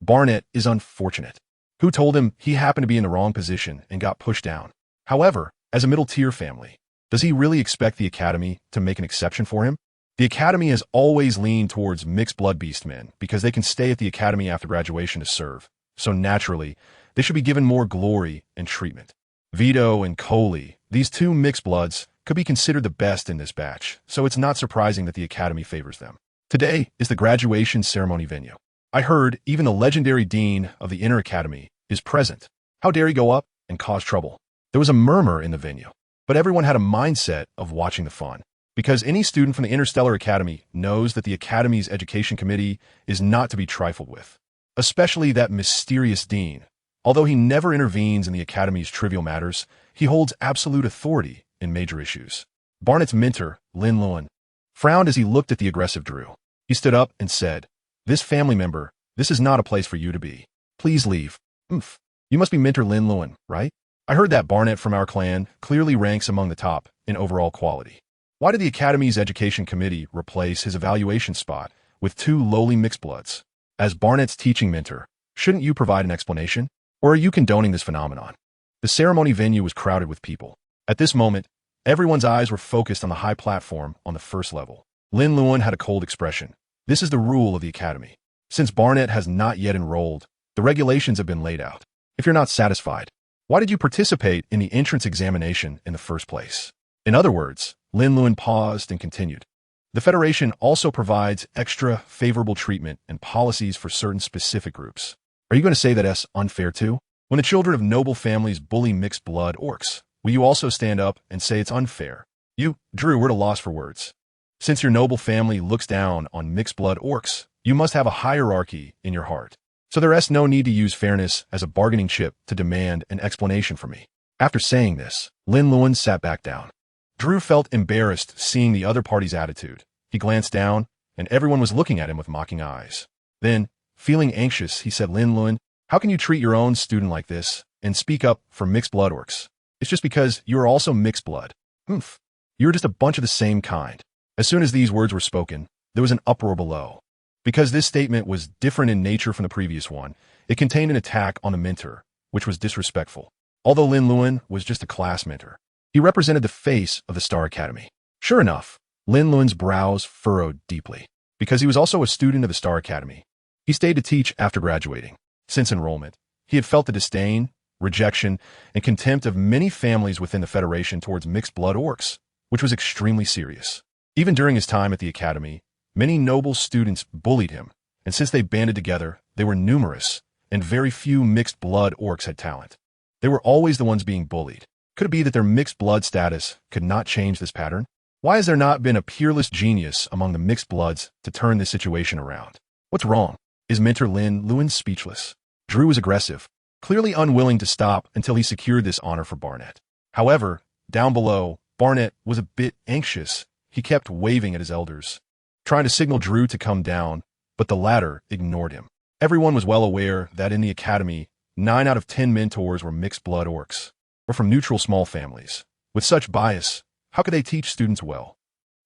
Barnett is unfortunate. Who told him he happened to be in the wrong position and got pushed down? However, as a middle-tier family, does he really expect the Academy to make an exception for him? The Academy has always leaned towards mixed-blood beastmen because they can stay at the Academy after graduation to serve, so naturally, they should be given more glory and treatment. Vito and Coley, these two mixed bloods, could be considered the best in this batch, so it's not surprising that the Academy favors them. Today is the graduation ceremony venue. I heard even the legendary dean of the Inner Academy is present. How dare he go up and cause trouble? There was a murmur in the venue, but everyone had a mindset of watching the fun, because any student from the Interstellar Academy knows that the Academy's education committee is not to be trifled with, especially that mysterious dean. Although he never intervenes in the Academy's trivial matters, he holds absolute authority in major issues. Barnett's mentor, Lin Lewin, frowned as he looked at the aggressive Drew. He stood up and said, "This family member, this is not a place for you to be. Please leave." You must be Mentor Lin Lewin, right? I heard that Barnett from our clan clearly ranks among the top in overall quality. Why did the Academy's Education Committee replace his evaluation spot with two lowly mixed bloods? As Barnett's teaching mentor, shouldn't you provide an explanation? Or are you condoning this phenomenon? The ceremony venue was crowded with people. At this moment, everyone's eyes were focused on the high platform on the first level. Lin Lewin had a cold expression. This is the rule of the Academy. Since Barnett has not yet enrolled, the regulations have been laid out. If you're not satisfied, why did you participate in the entrance examination in the first place? In other words, Lin Lewin paused and continued. The Federation also provides extra favorable treatment and policies for certain specific groups. Are you going to say that that's unfair too? When the children of noble families bully mixed-blood orcs, will you also stand up and say it's unfair? You, Drew, we're at a loss for words. Since your noble family looks down on mixed-blood orcs, you must have a hierarchy in your heart. So there is no need to use fairness as a bargaining chip to demand an explanation from me. After saying this, Lin Luan sat back down. Drew felt embarrassed seeing the other party's attitude. He glanced down, and everyone was looking at him with mocking eyes. Then, feeling anxious, he said, Lin Luan, how can you treat your own student like this and speak up for mixed blood orcs? It's just because you are also mixed blood. Humph. You are just a bunch of the same kind. As soon as these words were spoken, there was an uproar below. Because this statement was different in nature from the previous one, it contained an attack on the mentor, which was disrespectful. Although Lin Luan was just a class mentor, he represented the face of the Star Academy. Sure enough, Lin Luan's brows furrowed deeply, because he was also a student of the Star Academy. He stayed to teach after graduating. Since enrollment, he had felt the disdain, rejection, and contempt of many families within the Federation towards mixed-blood orcs, which was extremely serious. Even during his time at the Academy, many noble students bullied him, and since they banded together, they were numerous, and very few mixed-blood orcs had talent. They were always the ones being bullied. Could it be that their mixed-blood status could not change this pattern? Why has there not been a peerless genius among the mixed bloods to turn this situation around? What's wrong? Is mentor Lin Luan speechless? Drew was aggressive, clearly unwilling to stop until he secured this honor for Barnett. However, down below, Barnett was a bit anxious. He kept waving at his elders, trying to signal Drew to come down, but the latter ignored him. Everyone was well aware that in the Academy, 9 out of 10 mentors were mixed-blood orcs, or from neutral small families. With such bias, how could they teach students well?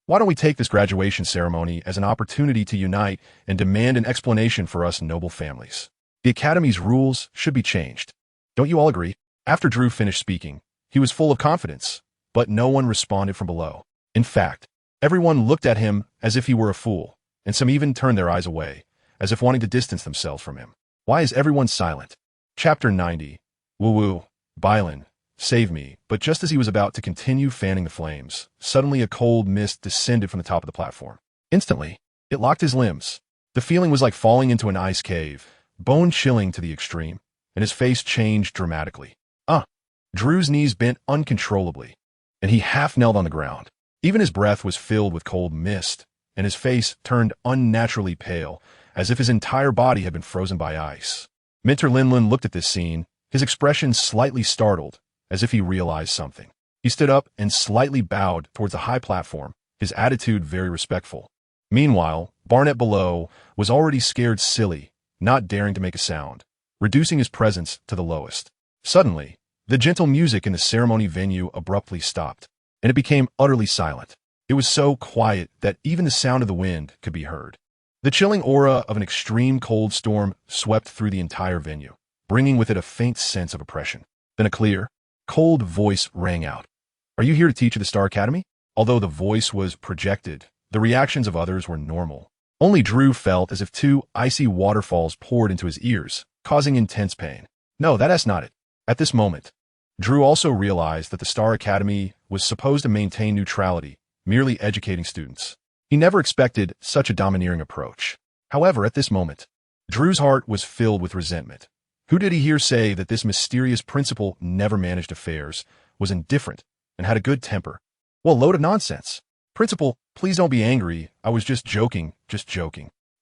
Why don't we take this graduation ceremony as an opportunity to unite and demand an explanation for us noble families? The Academy's rules should be changed. Don't you all agree? After Drew finished speaking, he was full of confidence, but no one responded from below. In fact, everyone looked at him as if he were a fool, and some even turned their eyes away, as if wanting to distance themselves from him. Why is everyone silent? Chapter 90. Woo-woo. Bylin, save me. But just as he was about to continue fanning the flames, suddenly a cold mist descended from the top of the platform. Instantly, it locked his limbs. The feeling was like falling into an ice cave, bone-chilling to the extreme, and his face changed dramatically. Drew's knees bent uncontrollably, and he half-knelt on the ground. Even his breath was filled with cold mist, and his face turned unnaturally pale, as if his entire body had been frozen by ice. Mentor Lin Luan looked at this scene, his expression slightly startled, as if he realized something. He stood up and slightly bowed towards the high platform, his attitude very respectful. Meanwhile, Barnett below was already scared silly, not daring to make a sound, reducing his presence to the lowest. Suddenly, the gentle music in the ceremony venue abruptly stopped, and it became utterly silent. It was so quiet that even the sound of the wind could be heard. The chilling aura of an extreme cold storm swept through the entire venue, bringing with it a faint sense of oppression. Then a clear, cold voice rang out. Are you here to teach at the Star Academy? Although the voice was projected, the reactions of others were normal. Only Drew felt as if 2 icy waterfalls poured into his ears, causing intense pain. No, that's not it. At this moment, Drew also realized that the Star Academy was supposed to maintain neutrality, merely educating students. He never expected such a domineering approach. However, at this moment, Drew's heart was filled with resentment. Who did he hear say that this mysterious principal never managed affairs, was indifferent, and had a good temper? Well, load of nonsense. Principal, please don't be angry. I was just joking.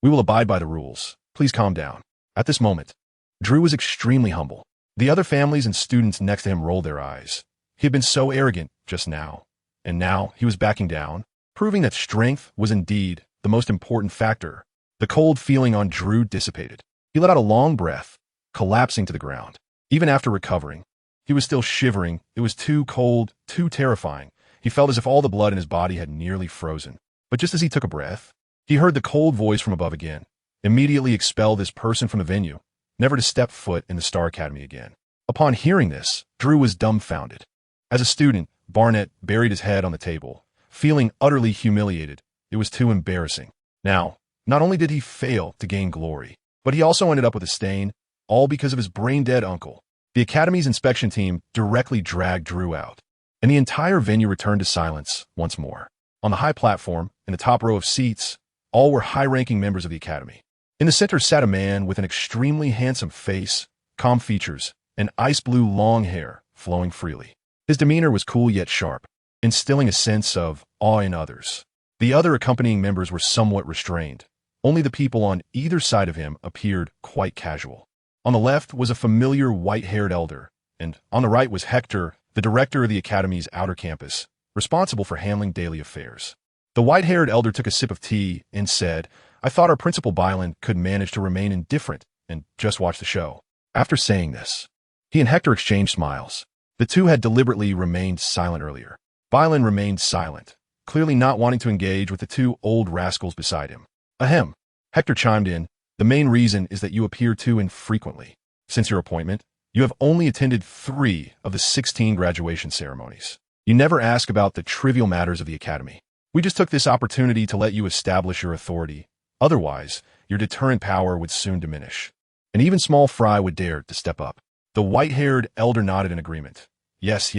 We will abide by the rules. Please calm down. At this moment, Drew was extremely humble. The other families and students next to him rolled their eyes. He had been so arrogant just now, and now he was backing down, proving that strength was indeed the most important factor. The cold feeling on Drew dissipated. He let out a long breath, collapsing to the ground. Even after recovering, he was still shivering. It was too cold, too terrifying. He felt as if all the blood in his body had nearly frozen. But just as he took a breath, he heard the cold voice from above again. Immediately expel this person from the venue, never to step foot in the Star Academy again. Upon hearing this, Drew was dumbfounded. As a student, Barnett buried his head on the table, feeling utterly humiliated. It was too embarrassing. Now, not only did he fail to gain glory, but he also ended up with a stain, all because of his brain-dead uncle. The Academy's inspection team directly dragged Drew out, and the entire venue returned to silence once more. On the high platform, in the top row of seats, all were high-ranking members of the Academy. In the center sat a man with an extremely handsome face, calm features, and ice-blue long hair flowing freely. His demeanor was cool yet sharp, instilling a sense of awe in others. The other accompanying members were somewhat restrained. Only the people on either side of him appeared quite casual. On the left was a familiar white-haired elder, and on the right was Hector, the director of the academy's outer campus, responsible for handling daily affairs. The white-haired elder took a sip of tea and said, "I thought our principal Bylan could manage to remain indifferent and just watch the show." After saying this, he and Hector exchanged smiles. The two had deliberately remained silent earlier. Bylan remained silent, clearly not wanting to engage with the two old rascals beside him. "Ahem," Hector chimed in, "the main reason is that you appear too infrequently. Since your appointment, you have only attended 3 of the 16 graduation ceremonies. You never ask about the trivial matters of the academy. We just took this opportunity to let you establish your authority. Otherwise, your deterrent power would soon diminish." And even small Fry would dare to step up. The white-haired elder nodded in agreement. Yes,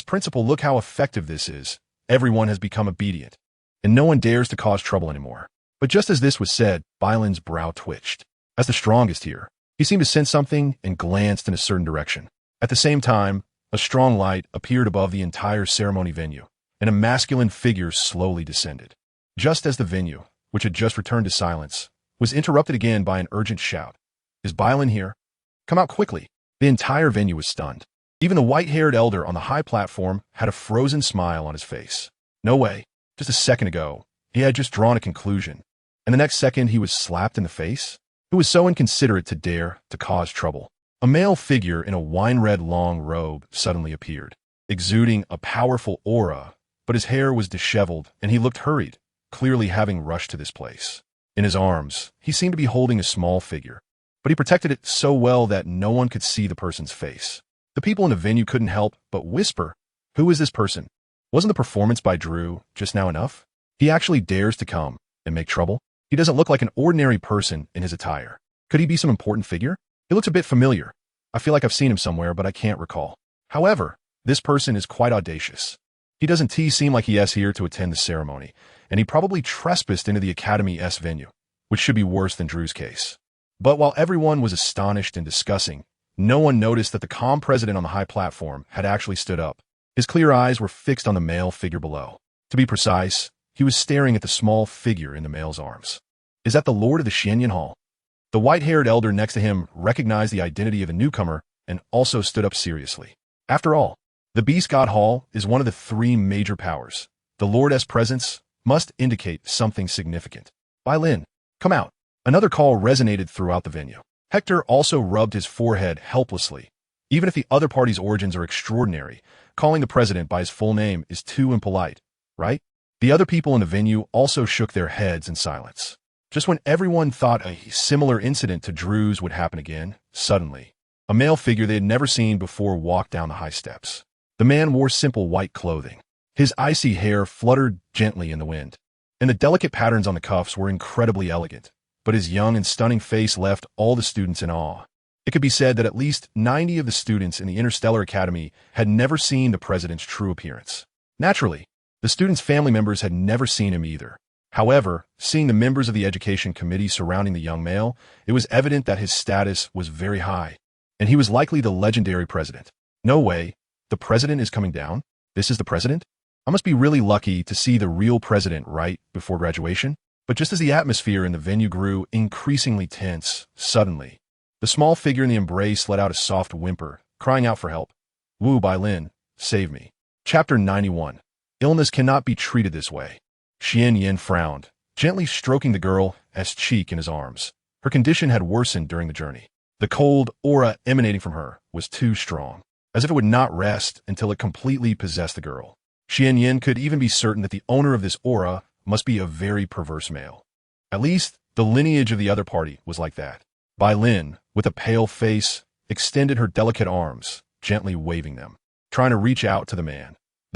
Principal, look how effective this is. Everyone has become obedient, and no one dares to cause trouble anymore. But just as this was said, Bylan's brow twitched. As the strongest here, he seemed to sense something and glanced in a certain direction. At the same time, a strong light appeared above the entire ceremony venue, and a masculine figure slowly descended. Just as the venue, which had just returned to silence, was interrupted again by an urgent shout. "Is Bylan here? Come out quickly." The entire venue was stunned. Even the white-haired elder on the high platform had a frozen smile on his face. No way. Just a second ago, he had just drawn a conclusion, and the next second he was slapped in the face? Who was so inconsiderate to dare to cause trouble? A male figure in a wine-red long robe suddenly appeared, exuding a powerful aura, but his hair was disheveled and he looked hurried, clearly having rushed to this place. In his arms, he seemed to be holding a small figure, but he protected it so well that no one could see the person's face. The people in the venue couldn't help but whisper, "Who is this person? Wasn't the performance by Drew just now enough? He actually dares to come and make trouble? He doesn't look like an ordinary person in his attire. Could he be some important figure? He looks a bit familiar. I feel like I've seen him somewhere, but I can't recall. However, this person is quite audacious. He doesn't seem like he is here to attend the ceremony, and he probably trespassed into the Academy-S venue, which should be worse than Drew's case." But while everyone was astonished and discussing, no one noticed that the calm president on the high platform had actually stood up. His clear eyes were fixed on the male figure below. To be precise, he was staring at the small figure in the male's arms. "Is that the Lord of the Xianyan Hall?" The white-haired elder next to him recognized the identity of the newcomer and also stood up seriously. After all, the Beast God Hall is one of the 3 major powers. The Lord's presence must indicate something significant. "Bylan, come out." Another call resonated throughout the venue. Hector also rubbed his forehead helplessly. Even if the other party's origins are extraordinary, calling the president by his full name is too impolite, right? The other people in the venue also shook their heads in silence. Just when everyone thought a similar incident to Drew's would happen again, suddenly, a male figure they had never seen before walked down the high steps. The man wore simple white clothing. His icy hair fluttered gently in the wind, and the delicate patterns on the cuffs were incredibly elegant. But his young and stunning face left all the students in awe. It could be said that at least 90 of the students in the Interstellar Academy had never seen the president's true appearance. Naturally, the students' family members had never seen him either. However, seeing the members of the education committee surrounding the young male, it was evident that his status was very high, and he was likely the legendary president. "No way, the president is coming down? This is the president? I must be really lucky to see the real president right before graduation." But just as the atmosphere in the venue grew increasingly tense, suddenly, the small figure in the embrace let out a soft whimper, crying out for help. "Wu Bylan, save me." Chapter 91. Illness cannot be treated this way. Xianyan frowned, gently stroking the girl's cheek in his arms. Her condition had worsened during the journey. The cold aura emanating from her was too strong, as if it would not rest until it completely possessed the girl. Xianyan could even be certain that the owner of this aura must be a very perverse male. At least, the lineage of the other party was like that. Bylan, with a pale face, extended her delicate arms, gently waving them, trying to reach out to the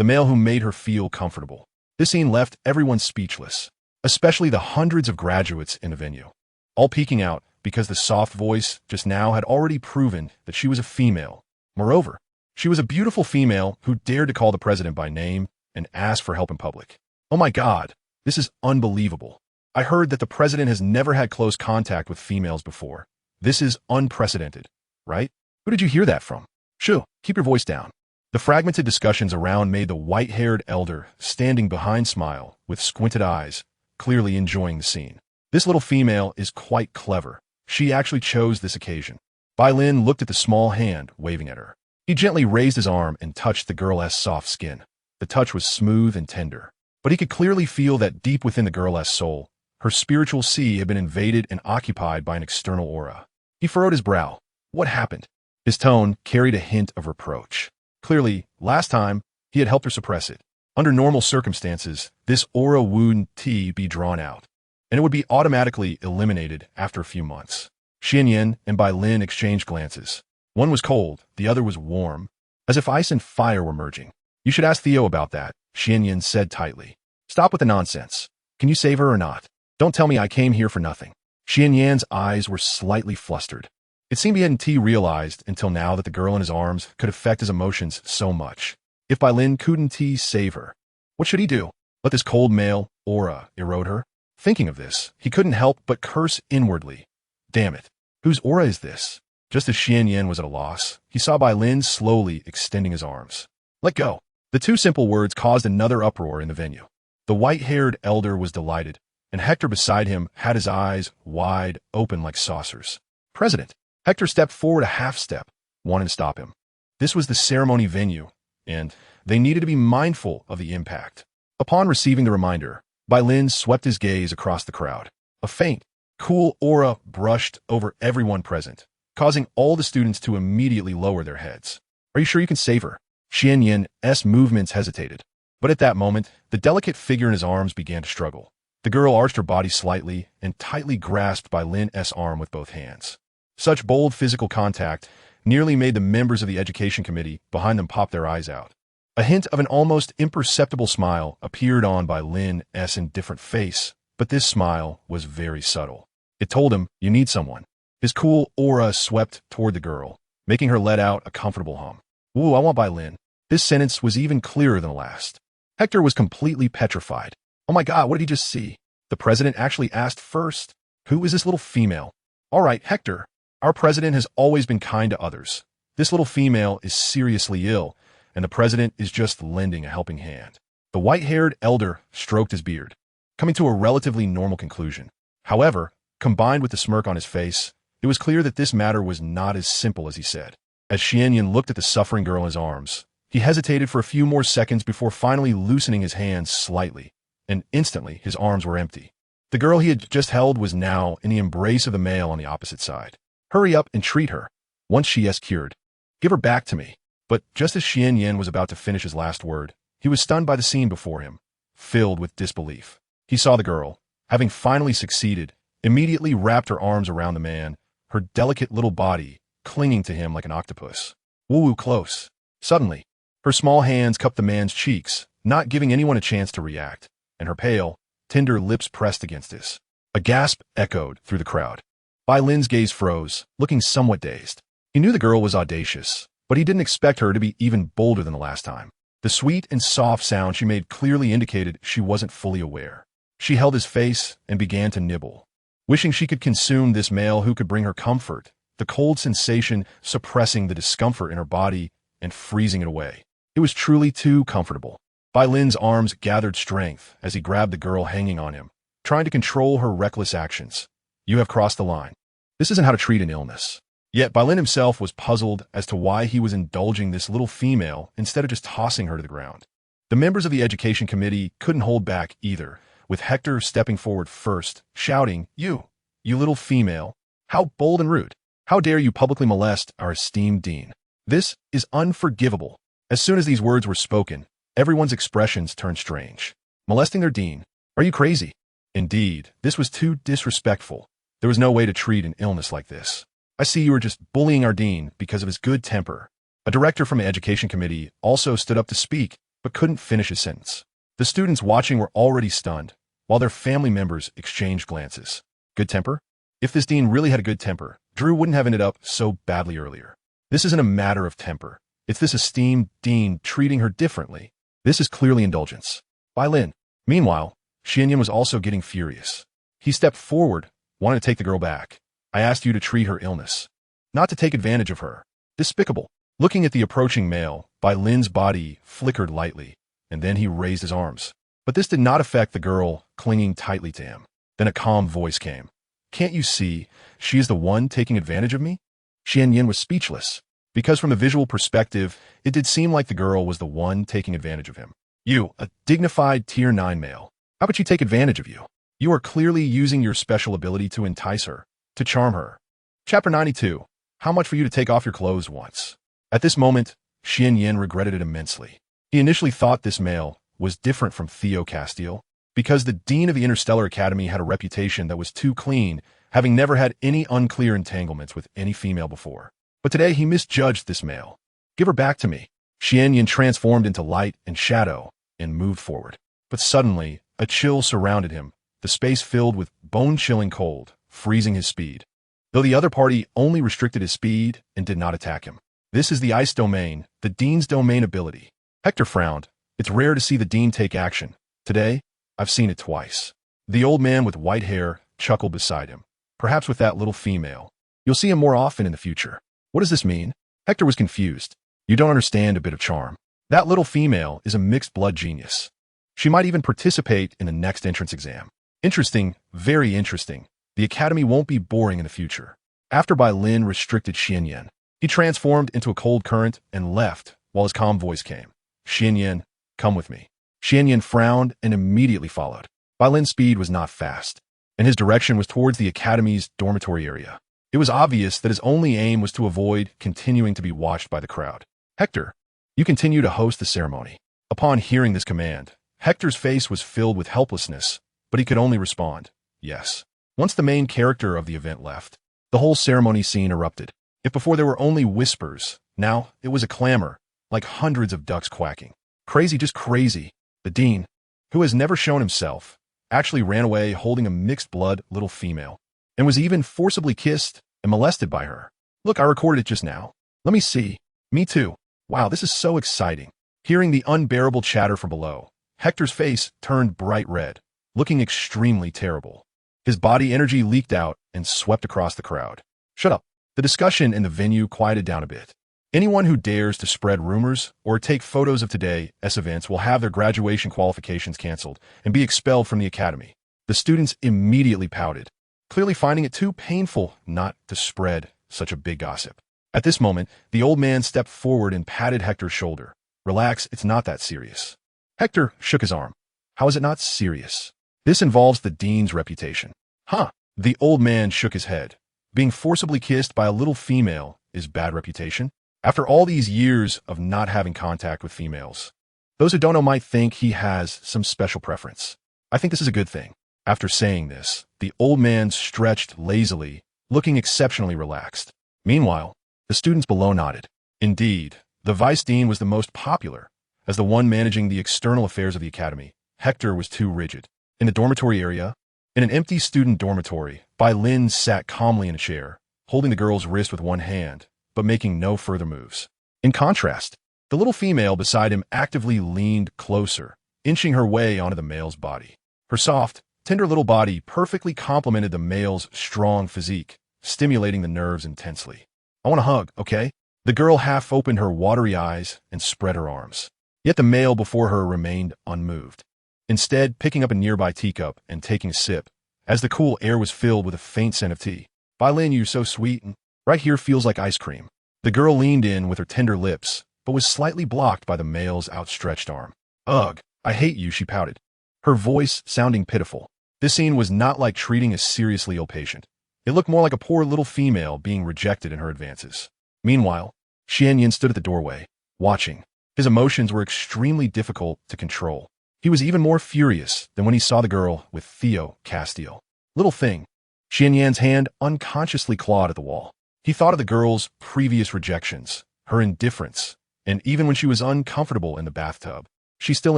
male who made her feel comfortable. This scene left everyone speechless, especially the hundreds of graduates in the venue, all peeking out because the soft voice just now had already proven that she was a female. Moreover, she was a beautiful female who dared to call the president by name and ask for help in public. "Oh my God! This is unbelievable. I heard that the president has never had close contact with females before. This is unprecedented, right? Who did you hear that from?" "Shoo, keep your voice down." The fragmented discussions around made the white-haired elder standing behind smile with squinted eyes, clearly enjoying the scene. "This little female is quite clever. She actually chose this occasion." Bylan looked at the small hand waving at her. He gently raised his arm and touched the girl's soft skin. The touch was smooth and tender, but he could clearly feel that deep within the girl's soul, her spiritual sea had been invaded and occupied by an external aura. He furrowed his brow. What happened? His tone carried a hint of reproach. Clearly, last time, he had helped her suppress it. Under normal circumstances, this aura wouldn't be drawn out, and it would be automatically eliminated after a few months. Xianyan and Bai Lin exchanged glances. One was cold, the other was warm, as if ice and fire were merging. You should ask Theo about that, Xianyan said tightly. Stop with the nonsense. Can you save her or not? Don't tell me I came here for nothing. Xianyan's eyes were slightly flustered. It seemed he hadn't realized until now that the girl in his arms could affect his emotions so much. If Bai Lin couldn't save her, what should he do? Let this cold male aura erode her? Thinking of this, he couldn't help but curse inwardly. Damn it. Whose aura is this? Just as Xianyan was at a loss, he saw Bai Lin slowly extending his arms. Let go. The two simple words caused another uproar in the venue. The white-haired elder was delighted, and Hector beside him had his eyes wide open like saucers. President. Hector stepped forward a half-step, wanting to stop him. This was the ceremony venue, and they needed to be mindful of the impact. Upon receiving the reminder, Bai Lin swept his gaze across the crowd. A faint, cool aura brushed over everyone present, causing all the students to immediately lower their heads. Are you sure you can save her? Xianyan's movements hesitated. But at that moment, the delicate figure in his arms began to struggle. The girl arched her body slightly and tightly grasped Bai Lin's arm with both hands. Such bold physical contact nearly made the members of the education committee behind them pop their eyes out. A hint of an almost imperceptible smile appeared on Bai Lin's indifferent face, but this smile was very subtle. It told him, you need someone. His cool aura swept toward the girl, making her let out a comfortable hum. Ooh, I want Bai Lin. This sentence was even clearer than the last. Hector was completely petrified. Oh my God, what did he just see? The president actually asked first. Who is this little female? All right, Hector. Our president has always been kind to others. This little female is seriously ill, and the president is just lending a helping hand. The white-haired elder stroked his beard, coming to a relatively normal conclusion. However, combined with the smirk on his face, it was clear that this matter was not as simple as he said. As Xianyan looked at the suffering girl in his arms, he hesitated for a few more seconds before finally loosening his hands slightly, and instantly his arms were empty. The girl he had just held was now in the embrace of the male on the opposite side. Hurry up and treat her. Once she is cured, give her back to me. But just as Xianyan was about to finish his last word, he was stunned by the scene before him, filled with disbelief. He saw the girl, having finally succeeded, immediately wrapped her arms around the man, her delicate little body clinging to him like an octopus. Woo-woo close. Suddenly, her small hands cupped the man's cheeks, not giving anyone a chance to react, and her pale, tender lips pressed against his. A gasp echoed through the crowd. Bai Lin's gaze froze, looking somewhat dazed. He knew the girl was audacious, but he didn't expect her to be even bolder than the last time. The sweet and soft sound she made clearly indicated she wasn't fully aware. She held his face and began to nibble, wishing she could consume this male who could bring her comfort, the cold sensation suppressing the discomfort in her body and freezing it away. It was truly too comfortable. Bai Lin's arms gathered strength as he grabbed the girl hanging on him, trying to control her reckless actions. You have crossed the line. This isn't how to treat an illness. Yet Bai Lin himself was puzzled as to why he was indulging this little female instead of just tossing her to the ground. The members of the education committee couldn't hold back either, with Hector stepping forward first, shouting, You little female, how bold and rude. How dare you publicly molest our esteemed dean? This is unforgivable. As soon as these words were spoken, everyone's expressions turned strange. Molesting their dean? Are you crazy? Indeed, this was too disrespectful. There was no way to treat an illness like this. I see you are just bullying our dean because of his good temper. A director from the education committee also stood up to speak, but couldn't finish his sentence. The students watching were already stunned, while their family members exchanged glances. Good temper? If this dean really had a good temper, Drew wouldn't have ended up so badly earlier. This isn't a matter of temper. It's this esteemed dean treating her differently. This is clearly indulgence. Bai Lin. Meanwhile, Xianyan was also getting furious. He stepped forward, wanting to take the girl back. I asked you to treat her illness, not to take advantage of her. Despicable. Looking at the approaching male, Bai Lin's body flickered lightly, and then he raised his arms. But this did not affect the girl clinging tightly to him. Then a calm voice came. Can't you see? She is the one taking advantage of me? Xianyan was speechless. because from the visual perspective, it did seem like the girl was the one taking advantage of him. You, a dignified Tier 9 male. How could she take advantage of you? You are clearly using your special ability to entice her, to charm her. Chapter 92. How much for you to take off your clothes once? At this moment, Xian Yin regretted it immensely. He initially thought this male was different from Theo Castile, because the dean of the Interstellar Academy had a reputation that was too clean, having never had any unclear entanglements with any female before. But today he misjudged this male. Give her back to me. Xian Yin transformed into light and shadow and moved forward. But suddenly, a chill surrounded him, the space filled with bone-chilling cold, freezing his speed. Though the other party only restricted his speed and did not attack him. This is the ice domain, the dean's domain ability. Hector frowned. It's rare to see the dean take action. Today, I've seen it twice. The old man with white hair chuckled beside him. Perhaps with that little female. You'll see him more often in the future. What does this mean? Hector was confused. You don't understand a bit of charm. That little female is a mixed blood genius. She might even participate in the next entrance exam. Interesting, very interesting. The academy won't be boring in the future. After Bai Lin restricted Xian Yin, he transformed into a cold current and left while his calm voice came. Xian Yin, come with me. Xian Yin frowned and immediately followed. Bai Lin's speed was not fast, and his direction was towards the academy's dormitory area. It was obvious that his only aim was to avoid continuing to be watched by the crowd. Hector, you continue to host the ceremony. Upon hearing this command, Hector's face was filled with helplessness, but he could only respond, yes. Once the main character of the event left, the whole ceremony scene erupted. If before there were only whispers, now it was a clamor, like hundreds of ducks quacking. Crazy, just crazy. The dean, who has never shown himself, actually ran away holding a mixed-blood little female, and was even forcibly kissed and molested by her. Look, I recorded it just now. Let me see. Me too. Wow, this is so exciting. Hearing the unbearable chatter from below, Hector's face turned bright red, looking extremely terrible. His body energy leaked out and swept across the crowd. Shut up. The discussion in the venue quieted down a bit. Anyone who dares to spread rumors or take photos of today's events will have their graduation qualifications canceled and be expelled from the academy. The students immediately pouted, clearly finding it too painful not to spread such a big gossip. At this moment, the old man stepped forward and patted Hector's shoulder. Relax, it's not that serious. Hector shook his arm. How is it not serious? This involves the dean's reputation. Huh? The old man shook his head. Being forcibly kissed by a little female is bad reputation? After all these years of not having contact with females, those who don't know might think he has some special preference. I think this is a good thing. After saying this, the old man stretched lazily, looking exceptionally relaxed. Meanwhile, the students below nodded. Indeed, the vice dean was the most popular. As the one managing the external affairs of the academy, Hector was too rigid. In the dormitory area, in an empty student dormitory, Bai Lin sat calmly in a chair, holding the girl's wrist with one hand, but making no further moves. In contrast, the little female beside him actively leaned closer, inching her way onto the male's body. Her soft, tender little body perfectly complemented the male's strong physique, stimulating the nerves intensely. I want a hug, okay? The girl half opened her watery eyes and spread her arms. Yet the male before her remained unmoved. Instead, picking up a nearby teacup and taking a sip, as the cool air was filled with a faint scent of tea. Bai Lin, you're so sweet, and right here feels like ice cream. The girl leaned in with her tender lips, but was slightly blocked by the male's outstretched arm. Ugh, I hate you, she pouted, her voice sounding pitiful. This scene was not like treating a seriously ill patient. It looked more like a poor little female being rejected in her advances. Meanwhile, Xian Yin stood at the doorway, watching. His emotions were extremely difficult to control. He was even more furious than when he saw the girl with Theo Castile. Little thing. Xian Yan's hand unconsciously clawed at the wall. He thought of the girl's previous rejections, her indifference, and even when she was uncomfortable in the bathtub, she still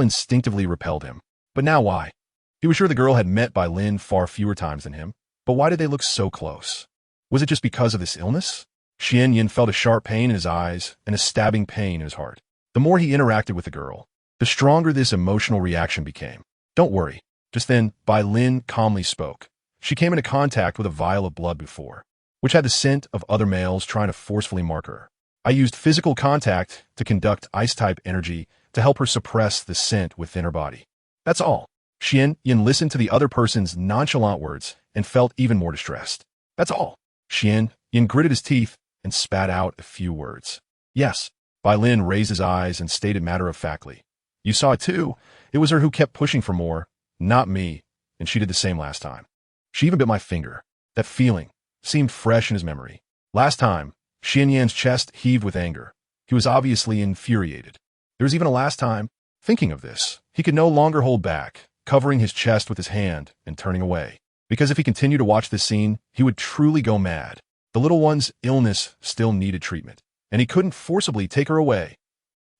instinctively repelled him. But now why? He was sure the girl had met Bai Lin far fewer times than him, but why did they look so close? Was it just because of this illness? Xian Yin felt a sharp pain in his eyes and a stabbing pain in his heart. The more he interacted with the girl, the stronger this emotional reaction became. Don't worry. Just then, Bai Lin calmly spoke. She came into contact with a vial of blood before, which had the scent of other males trying to forcefully mark her. I used physical contact to conduct ice-type energy to help her suppress the scent within her body. That's all. Xian Yin listened to the other person's nonchalant words and felt even more distressed. That's all. Xian Yin gritted his teeth and spat out a few words. Yes. Bai Lin raised his eyes and stated matter-of-factly. You saw it too. It was her who kept pushing for more, not me, and she did the same last time. She even bit my finger. That feeling seemed fresh in his memory. Last time, Xian Yan's chest heaved with anger. He was obviously infuriated. There was even a last time. Thinking of this, he could no longer hold back, covering his chest with his hand and turning away. Because if he continued to watch this scene, he would truly go mad. The little one's illness still needed treatment, and he couldn't forcibly take her away.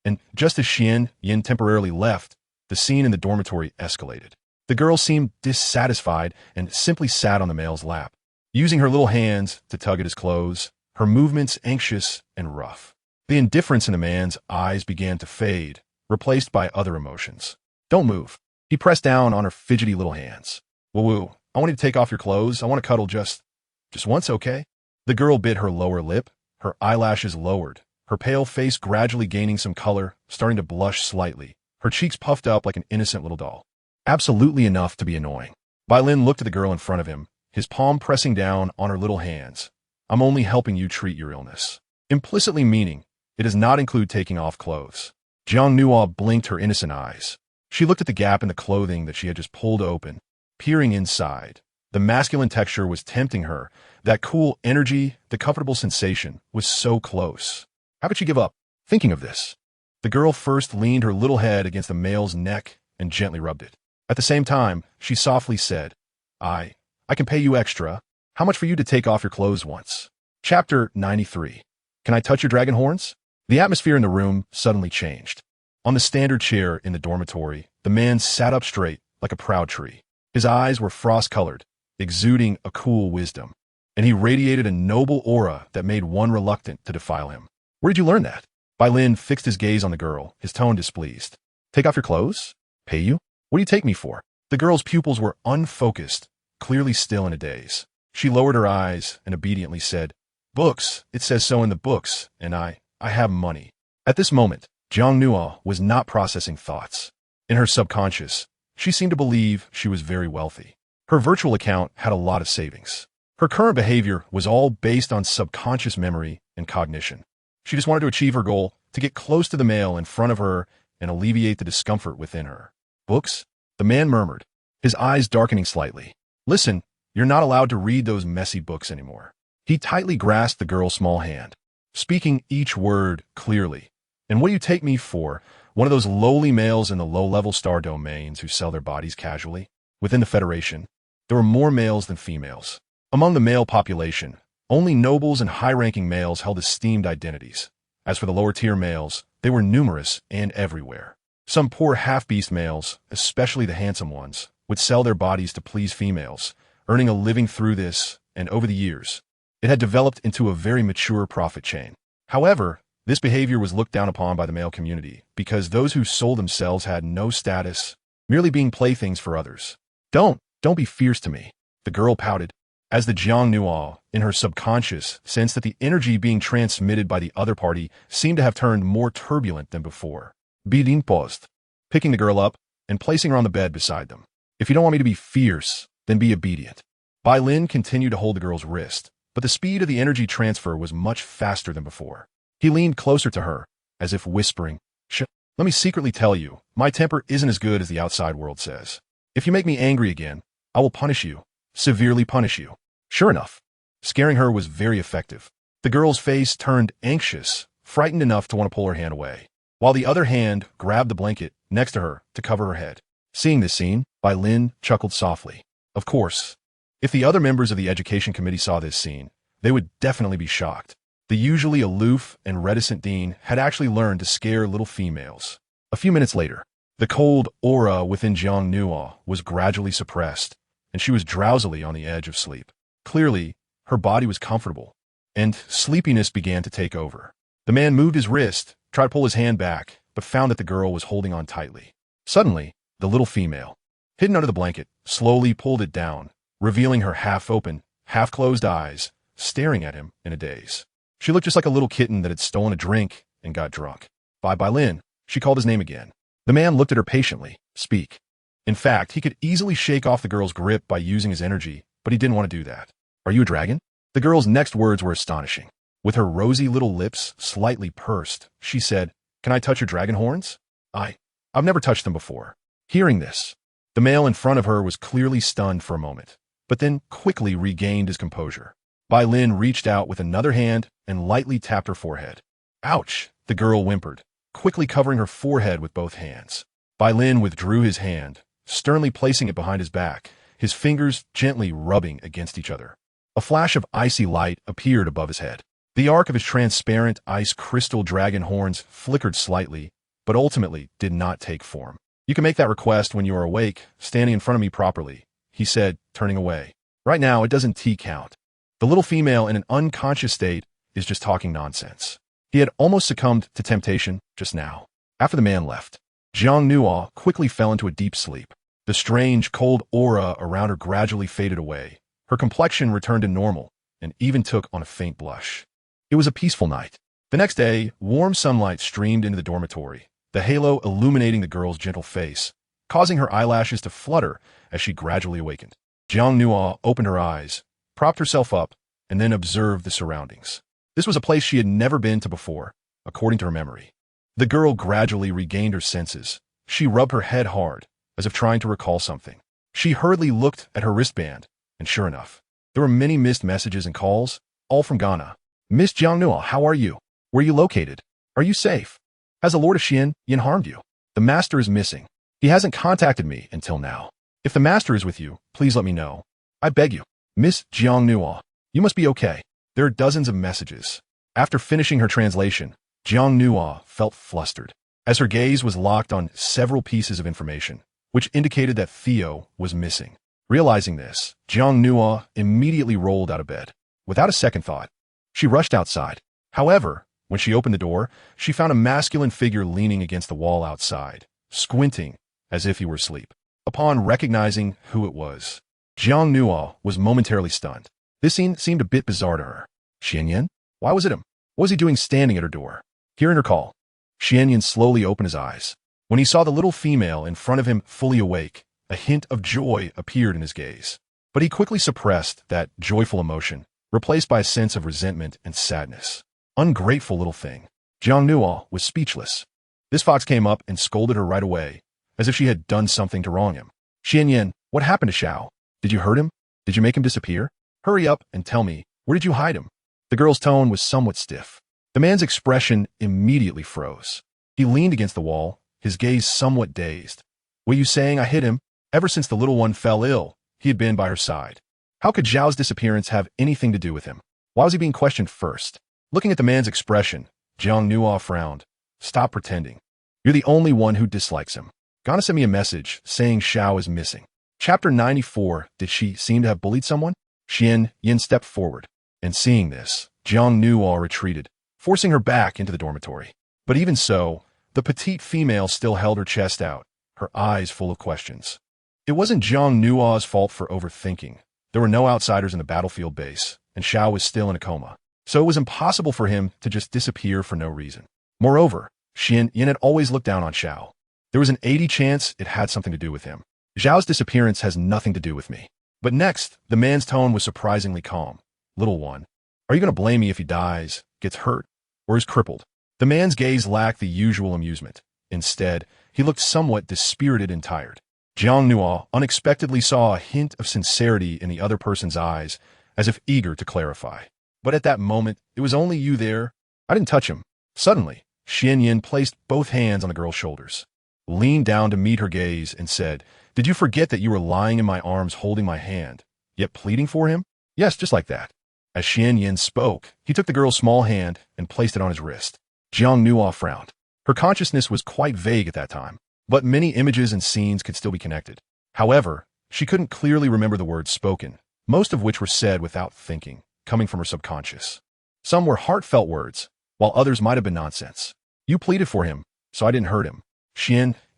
And just as Xian Yin temporarily left, the scene in the dormitory escalated. The girl seemed dissatisfied and simply sat on the male's lap, using her little hands to tug at his clothes, her movements anxious and rough. The indifference in the man's eyes began to fade, replaced by other emotions. Don't move. He pressed down on her fidgety little hands. Woo-woo, I want you to take off your clothes. I want to cuddle just once, okay? The girl bit her lower lip, her eyelashes lowered, her pale face gradually gaining some color, starting to blush slightly, her cheeks puffed up like an innocent little doll. Absolutely enough to be annoying. Bai Lin looked at the girl in front of him, his palm pressing down on her little hands. I'm only helping you treat your illness. Implicitly meaning, it does not include taking off clothes. Jiang Nuo blinked her innocent eyes. She looked at the gap in the clothing that she had just pulled open, peering inside. The masculine texture was tempting her. That cool energy, the comfortable sensation, was so close. How could she give up? Thinking of this, the girl first leaned her little head against the male's neck and gently rubbed it. At the same time, she softly said, I can pay you extra. How much for you to take off your clothes once? Chapter 93. Can I touch your dragon horns? The atmosphere in the room suddenly changed. On the standard chair in the dormitory, the man sat up straight like a proud tree. His eyes were frost-colored, exuding a cool wisdom, and he radiated a noble aura that made one reluctant to defile him. Where did you learn that? Bai Lin fixed his gaze on the girl, his tone displeased. Take off your clothes? Pay you? What do you take me for? The girl's pupils were unfocused, clearly still in a daze. She lowered her eyes and obediently said, Books, it says so in the books, and I have money. At this moment, Jiang Nuo was not processing thoughts. In her subconscious, she seemed to believe she was very wealthy. Her virtual account had a lot of savings. Her current behavior was all based on subconscious memory and cognition. She just wanted to achieve her goal, to get close to the male in front of her and alleviate the discomfort within her. Books? The man murmured, his eyes darkening slightly. Listen, you're not allowed to read those messy books anymore. He tightly grasped the girl's small hand, speaking each word clearly. And what do you take me for? One of those lowly males in the low-level star domains who sell their bodies casually? Within the Federation, there were more males than females. Among the male population, only nobles and high-ranking males held esteemed identities. As for the lower-tier males, they were numerous and everywhere. Some poor half-beast males, especially the handsome ones, would sell their bodies to please females, earning a living through this, and over the years, it had developed into a very mature profit chain. However, this behavior was looked down upon by the male community because those who sold themselves had no status, merely being playthings for others. Don't be fierce to me, the girl pouted, as the Jiang Nuo, in her subconscious, sensed that the energy being transmitted by the other party seemed to have turned more turbulent than before. Bidin paused, picking the girl up and placing her on the bed beside them. If you don't want me to be fierce, then be obedient. Bai Lin continued to hold the girl's wrist, but the speed of the energy transfer was much faster than before. He leaned closer to her, as if whispering, let me secretly tell you, my temper isn't as good as the outside world says. If you make me angry again, I will punish you, severely punish you. Sure enough, scaring her was very effective. The girl's face turned anxious, frightened enough to want to pull her hand away, while the other hand grabbed the blanket next to her to cover her head. Seeing this scene, Bai Lin chuckled softly. Of course, if the other members of the education committee saw this scene, they would definitely be shocked. The usually aloof and reticent dean had actually learned to scare little females. A few minutes later, the cold aura within Jiang Nuo was gradually suppressed, and she was drowsily on the edge of sleep. Clearly, her body was comfortable, and sleepiness began to take over. The man moved his wrist, tried to pull his hand back, but found that the girl was holding on tightly. Suddenly, the little female, hidden under the blanket, slowly pulled it down, revealing her half-open, half-closed eyes, staring at him in a daze. She looked just like a little kitten that had stolen a drink and got drunk. Bai Lin, she called his name again. The man looked at her patiently. Speak. In fact, he could easily shake off the girl's grip by using his energy, but he didn't want to do that. Are you a dragon? The girl's next words were astonishing. With her rosy little lips slightly pursed, she said, "Can I touch your dragon horns?" I've never touched them before. Hearing this, the male in front of her was clearly stunned for a moment, but then quickly regained his composure. Bai Lin reached out with another hand and lightly tapped her forehead. "Ouch," the girl whimpered, quickly covering her forehead with both hands. Bai Lin withdrew his hand, sternly placing it behind his back, his fingers gently rubbing against each other. A flash of icy light appeared above his head. The arc of his transparent ice crystal dragon horns flickered slightly, but ultimately did not take form. "You can make that request when you are awake, standing in front of me properly," he said, turning away. "Right now, it doesn't count. The little female in an unconscious state is just talking nonsense." He had almost succumbed to temptation just now. After the man left, Jiang Nuo quickly fell into a deep sleep. The strange, cold aura around her gradually faded away. Her complexion returned to normal and even took on a faint blush. It was a peaceful night. The next day, warm sunlight streamed into the dormitory, the halo illuminating the girl's gentle face, causing her eyelashes to flutter as she gradually awakened. Jiang Nuo opened her eyes, propped herself up, and then observed the surroundings. This was a place she had never been to before, according to her memory. The girl gradually regained her senses. She rubbed her head hard, as if trying to recall something. She hurriedly looked at her wristband, and sure enough, there were many missed messages and calls, all from Ghana. "Miss Jiang Nuo, how are you? Where are you located? Are you safe? Has the Lord of Yin harmed you? The master is missing. He hasn't contacted me until now. If the master is with you, please let me know. I beg you. Miss Jiang Nuo, you must be okay." There are dozens of messages. After finishing her translation, Jiang Nuo felt flustered, as her gaze was locked on several pieces of information, which indicated that Theo was missing. Realizing this, Jiang Nuo immediately rolled out of bed. Without a second thought, she rushed outside. However, when she opened the door, she found a masculine figure leaning against the wall outside, squinting as if he were asleep. Upon recognizing who it was, Jiang Nuo was momentarily stunned. This scene seemed a bit bizarre to her. Xianyan? Why was it him? What was he doing standing at her door? Hearing her call, Xianyan slowly opened his eyes. When he saw the little female in front of him fully awake, a hint of joy appeared in his gaze. But he quickly suppressed that joyful emotion, replaced by a sense of resentment and sadness. Ungrateful little thing. Jiang Nuo was speechless. This fox came up and scolded her right away, as if she had done something to wrong him. "Xianyan, what happened to Xiao? Did you hurt him? Did you make him disappear? Hurry up and tell me, where did you hide him?" The girl's tone was somewhat stiff. The man's expression immediately froze. He leaned against the wall, his gaze somewhat dazed. "Were you saying I hid him? Ever since the little one fell ill, he had been by her side. How could Zhao's disappearance have anything to do with him? Why was he being questioned first?" Looking at the man's expression, Jiang Nuo frowned. "Stop pretending. You're the only one who dislikes him. Gonna send me a message saying Xiao is missing." Chapter 94. Did she seem to have bullied someone? Yin stepped forward, and seeing this, Jiang Nuo retreated, forcing her back into the dormitory. But even so, the petite female still held her chest out, her eyes full of questions. It wasn't Jiang Nuo's fault for overthinking. There were no outsiders in the battlefield base, and Xiao was still in a coma, so it was impossible for him to just disappear for no reason. Moreover, Yin had always looked down on Xiao. There was an 80% chance it had something to do with him. "Zhao's disappearance has nothing to do with me." But next, the man's tone was surprisingly calm. "Little one, are you going to blame me if he dies, gets hurt, or is crippled?" The man's gaze lacked the usual amusement. Instead, he looked somewhat dispirited and tired. Jiang Nuo unexpectedly saw a hint of sincerity in the other person's eyes, as if eager to clarify. "But at that moment, it was only you there. I didn't touch him." Suddenly, Xianyan placed both hands on the girl's shoulders, leaned down to meet her gaze, and said, "Did you forget that you were lying in my arms holding my hand, yet pleading for him?" "Yes, just like that." As Xianyan spoke, he took the girl's small hand and placed it on his wrist. Jiang Nuo frowned. Her consciousness was quite vague at that time, but many images and scenes could still be connected. However, she couldn't clearly remember the words spoken, most of which were said without thinking, coming from her subconscious. Some were heartfelt words, while others might have been nonsense. "You pleaded for him, so I didn't hurt him."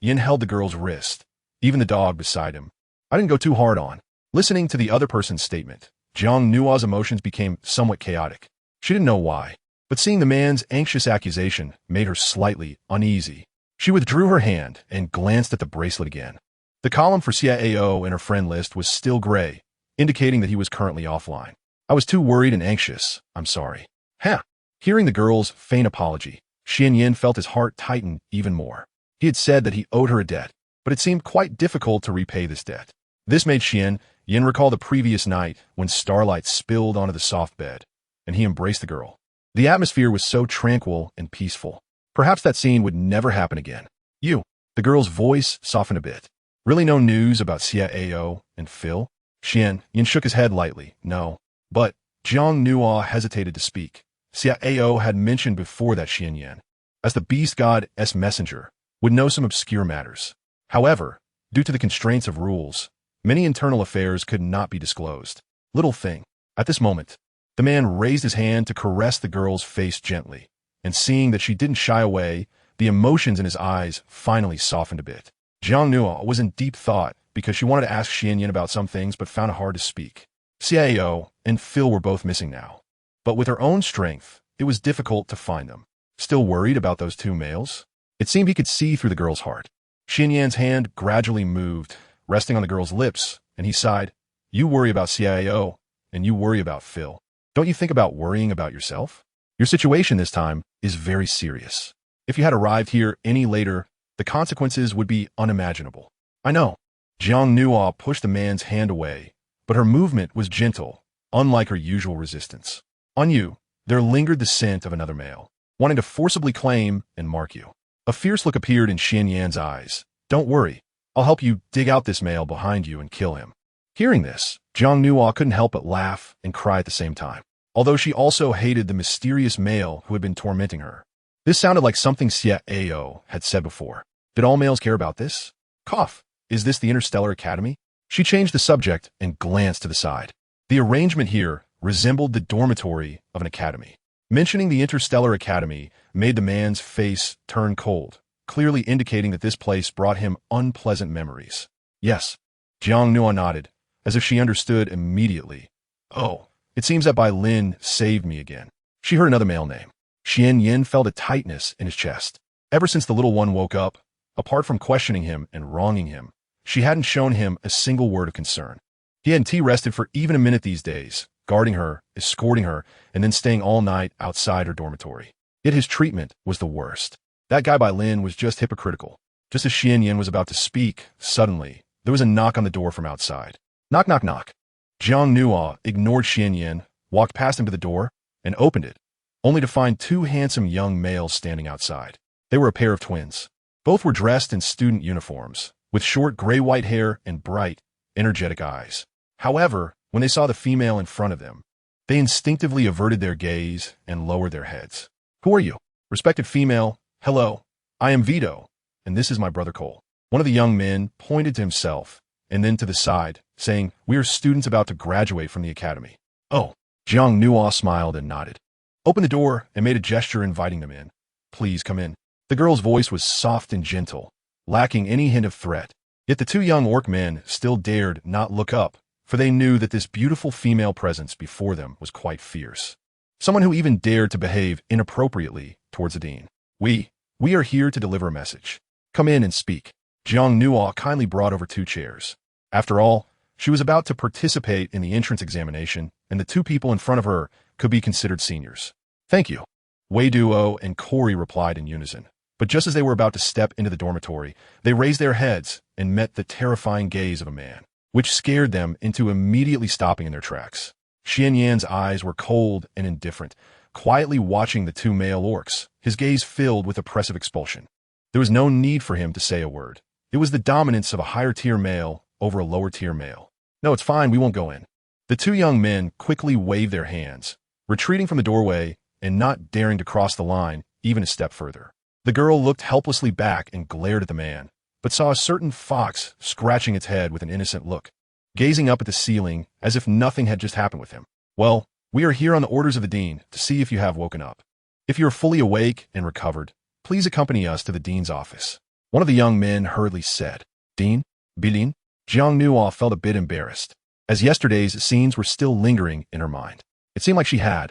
Yin held the girl's wrist, even the dog beside him. "I didn't go too hard on." Listening to the other person's statement, Jiang Nuo's emotions became somewhat chaotic. She didn't know why, but seeing the man's anxious accusation made her slightly uneasy. She withdrew her hand and glanced at the bracelet again. The column for CIAO in her friend list was still gray, indicating that he was currently offline. "I was too worried and anxious. I'm sorry." "Huh. Hearing the girl's faint apology, Xian Yin felt his heart tighten even more. He had said that he owed her a debt, but it seemed quite difficult to repay this debt. This made Xian Yin recall the previous night when starlight spilled onto the soft bed, and he embraced the girl. The atmosphere was so tranquil and peaceful. Perhaps that scene would never happen again. You. The girl's voice softened a bit. Really no news about Xiao and Phil? Xian Yin shook his head lightly. No. But Zhang Nuo hesitated to speak. Xiao had mentioned before that Xian Yin, as the beast god's messenger, would know some obscure matters. However, due to the constraints of rules, many internal affairs could not be disclosed. Little thing. At this moment, the man raised his hand to caress the girl's face gently, and seeing that she didn't shy away, the emotions in his eyes finally softened a bit. Zhang Nuo was in deep thought because she wanted to ask Xian Yin about some things but found it hard to speak. Xiao and Phil were both missing now. But with her own strength, it was difficult to find them. Still worried about those two males? It seemed he could see through the girl's heart. Xian Yan's hand gradually moved, resting on the girl's lips, and he sighed. You worry about Xiao, and you worry about Phil. Don't you think about worrying about yourself? Your situation this time is very serious. If you had arrived here any later, the consequences would be unimaginable. I know. Zhang Nuo pushed the man's hand away, but her movement was gentle, unlike her usual resistance. On you, there lingered the scent of another male, wanting to forcibly claim and mark you. A fierce look appeared in Xian Yan's eyes. Don't worry, I'll help you dig out this male behind you and kill him. Hearing this, Zhang Nuo couldn't help but laugh and cry at the same time, although she also hated the mysterious male who had been tormenting her. This sounded like something Xiao had said before. Did all males care about this? Cough. Is this the Interstellar Academy? She changed the subject and glanced to the side. The arrangement here resembled the dormitory of an academy. Mentioning the Interstellar Academy made the man's face turn cold, clearly indicating that this place brought him unpleasant memories. Yes, Zhang Nuo nodded, as if she understood immediately. Oh, it seems that Bai Lin saved me again. She heard another male name. Xian Yin felt a tightness in his chest. Ever since the little one woke up, apart from questioning him and wronging him, she hadn't shown him a single word of concern. He hadn't rested for even a minute these days, guarding her, escorting her, and then staying all night outside her dormitory. Yet his treatment was the worst. That guy Bai Lin was just hypocritical. Just as Xian Yin was about to speak, suddenly, there was a knock on the door from outside. Knock, knock, knock. Zhang Nuo ignored Xian Yin, walked past him to the door, and opened it, only to find two handsome young males standing outside. They were a pair of twins. Both were dressed in student uniforms, with short gray-white hair and bright, energetic eyes. However, when they saw the female in front of them, they instinctively averted their gaze and lowered their heads. Who are you? Respected female, hello, I am Vito, and this is my brother Cole. One of the young men pointed to himself, and then to the side, saying, we are students about to graduate from the academy. Oh, Zhang Nuo smiled and nodded. Opened the door and made a gesture inviting them in. Please come in. The girl's voice was soft and gentle, lacking any hint of threat. Yet the two young orc men still dared not look up, for they knew that this beautiful female presence before them was quite fierce. Someone who even dared to behave inappropriately towards the dean. We are here to deliver a message. Come in and speak. Zhang Nuo kindly brought over two chairs. After all, she was about to participate in the entrance examination, and the two people in front of her could be considered seniors. Thank you. Wei Duo and Corey replied in unison. But just as they were about to step into the dormitory, they raised their heads and met the terrifying gaze of a man, which scared them into immediately stopping in their tracks. Xian Yan's eyes were cold and indifferent, quietly watching the two male orcs, his gaze filled with oppressive expulsion. There was no need for him to say a word. It was the dominance of a higher-tier male over a lower-tier male. No, it's fine, we won't go in. The two young men quickly waved their hands, retreating from the doorway and not daring to cross the line even a step further. The girl looked helplessly back and glared at the man, but saw a certain fox scratching its head with an innocent look, gazing up at the ceiling as if nothing had just happened with him. Well, we are here on the orders of the dean to see if you have woken up. If you are fully awake and recovered, please accompany us to the dean's office. One of the young men hurriedly said. Dean? Bilin? Zhang Nuo felt a bit embarrassed, as yesterday's scenes were still lingering in her mind. It seemed like she had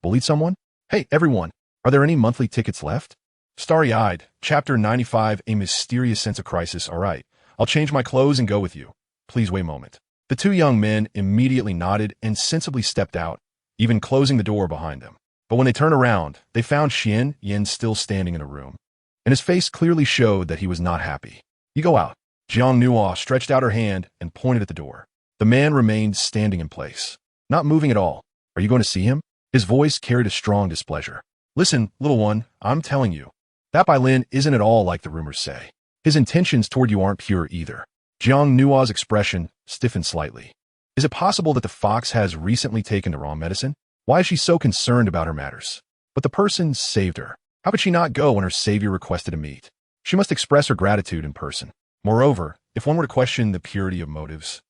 bullied someone. Hey, everyone, are there any monthly tickets left? Starry-eyed, Chapter 95, A Mysterious Sense of Crisis. All right, I'll change my clothes and go with you. Please wait a moment. The two young men immediately nodded and sensibly stepped out, even closing the door behind them. But when they turned around, they found Xian Yin still standing in a room, and his face clearly showed that he was not happy. "You go out." Jiang Nuo stretched out her hand and pointed at the door. The man remained standing in place, not moving at all. "Are you going to see him?" His voice carried a strong displeasure. "Listen, little one, I'm telling you, that Bai Lin isn't at all like the rumors say. His intentions toward you aren't pure either." Jiang Nuo's expression stiffened slightly. Is it possible that the fox has recently taken the wrong medicine? Why is she so concerned about her matters? But the person saved her. How could she not go when her savior requested a meet? She must express her gratitude in person. Moreover, if one were to question the purity of motives,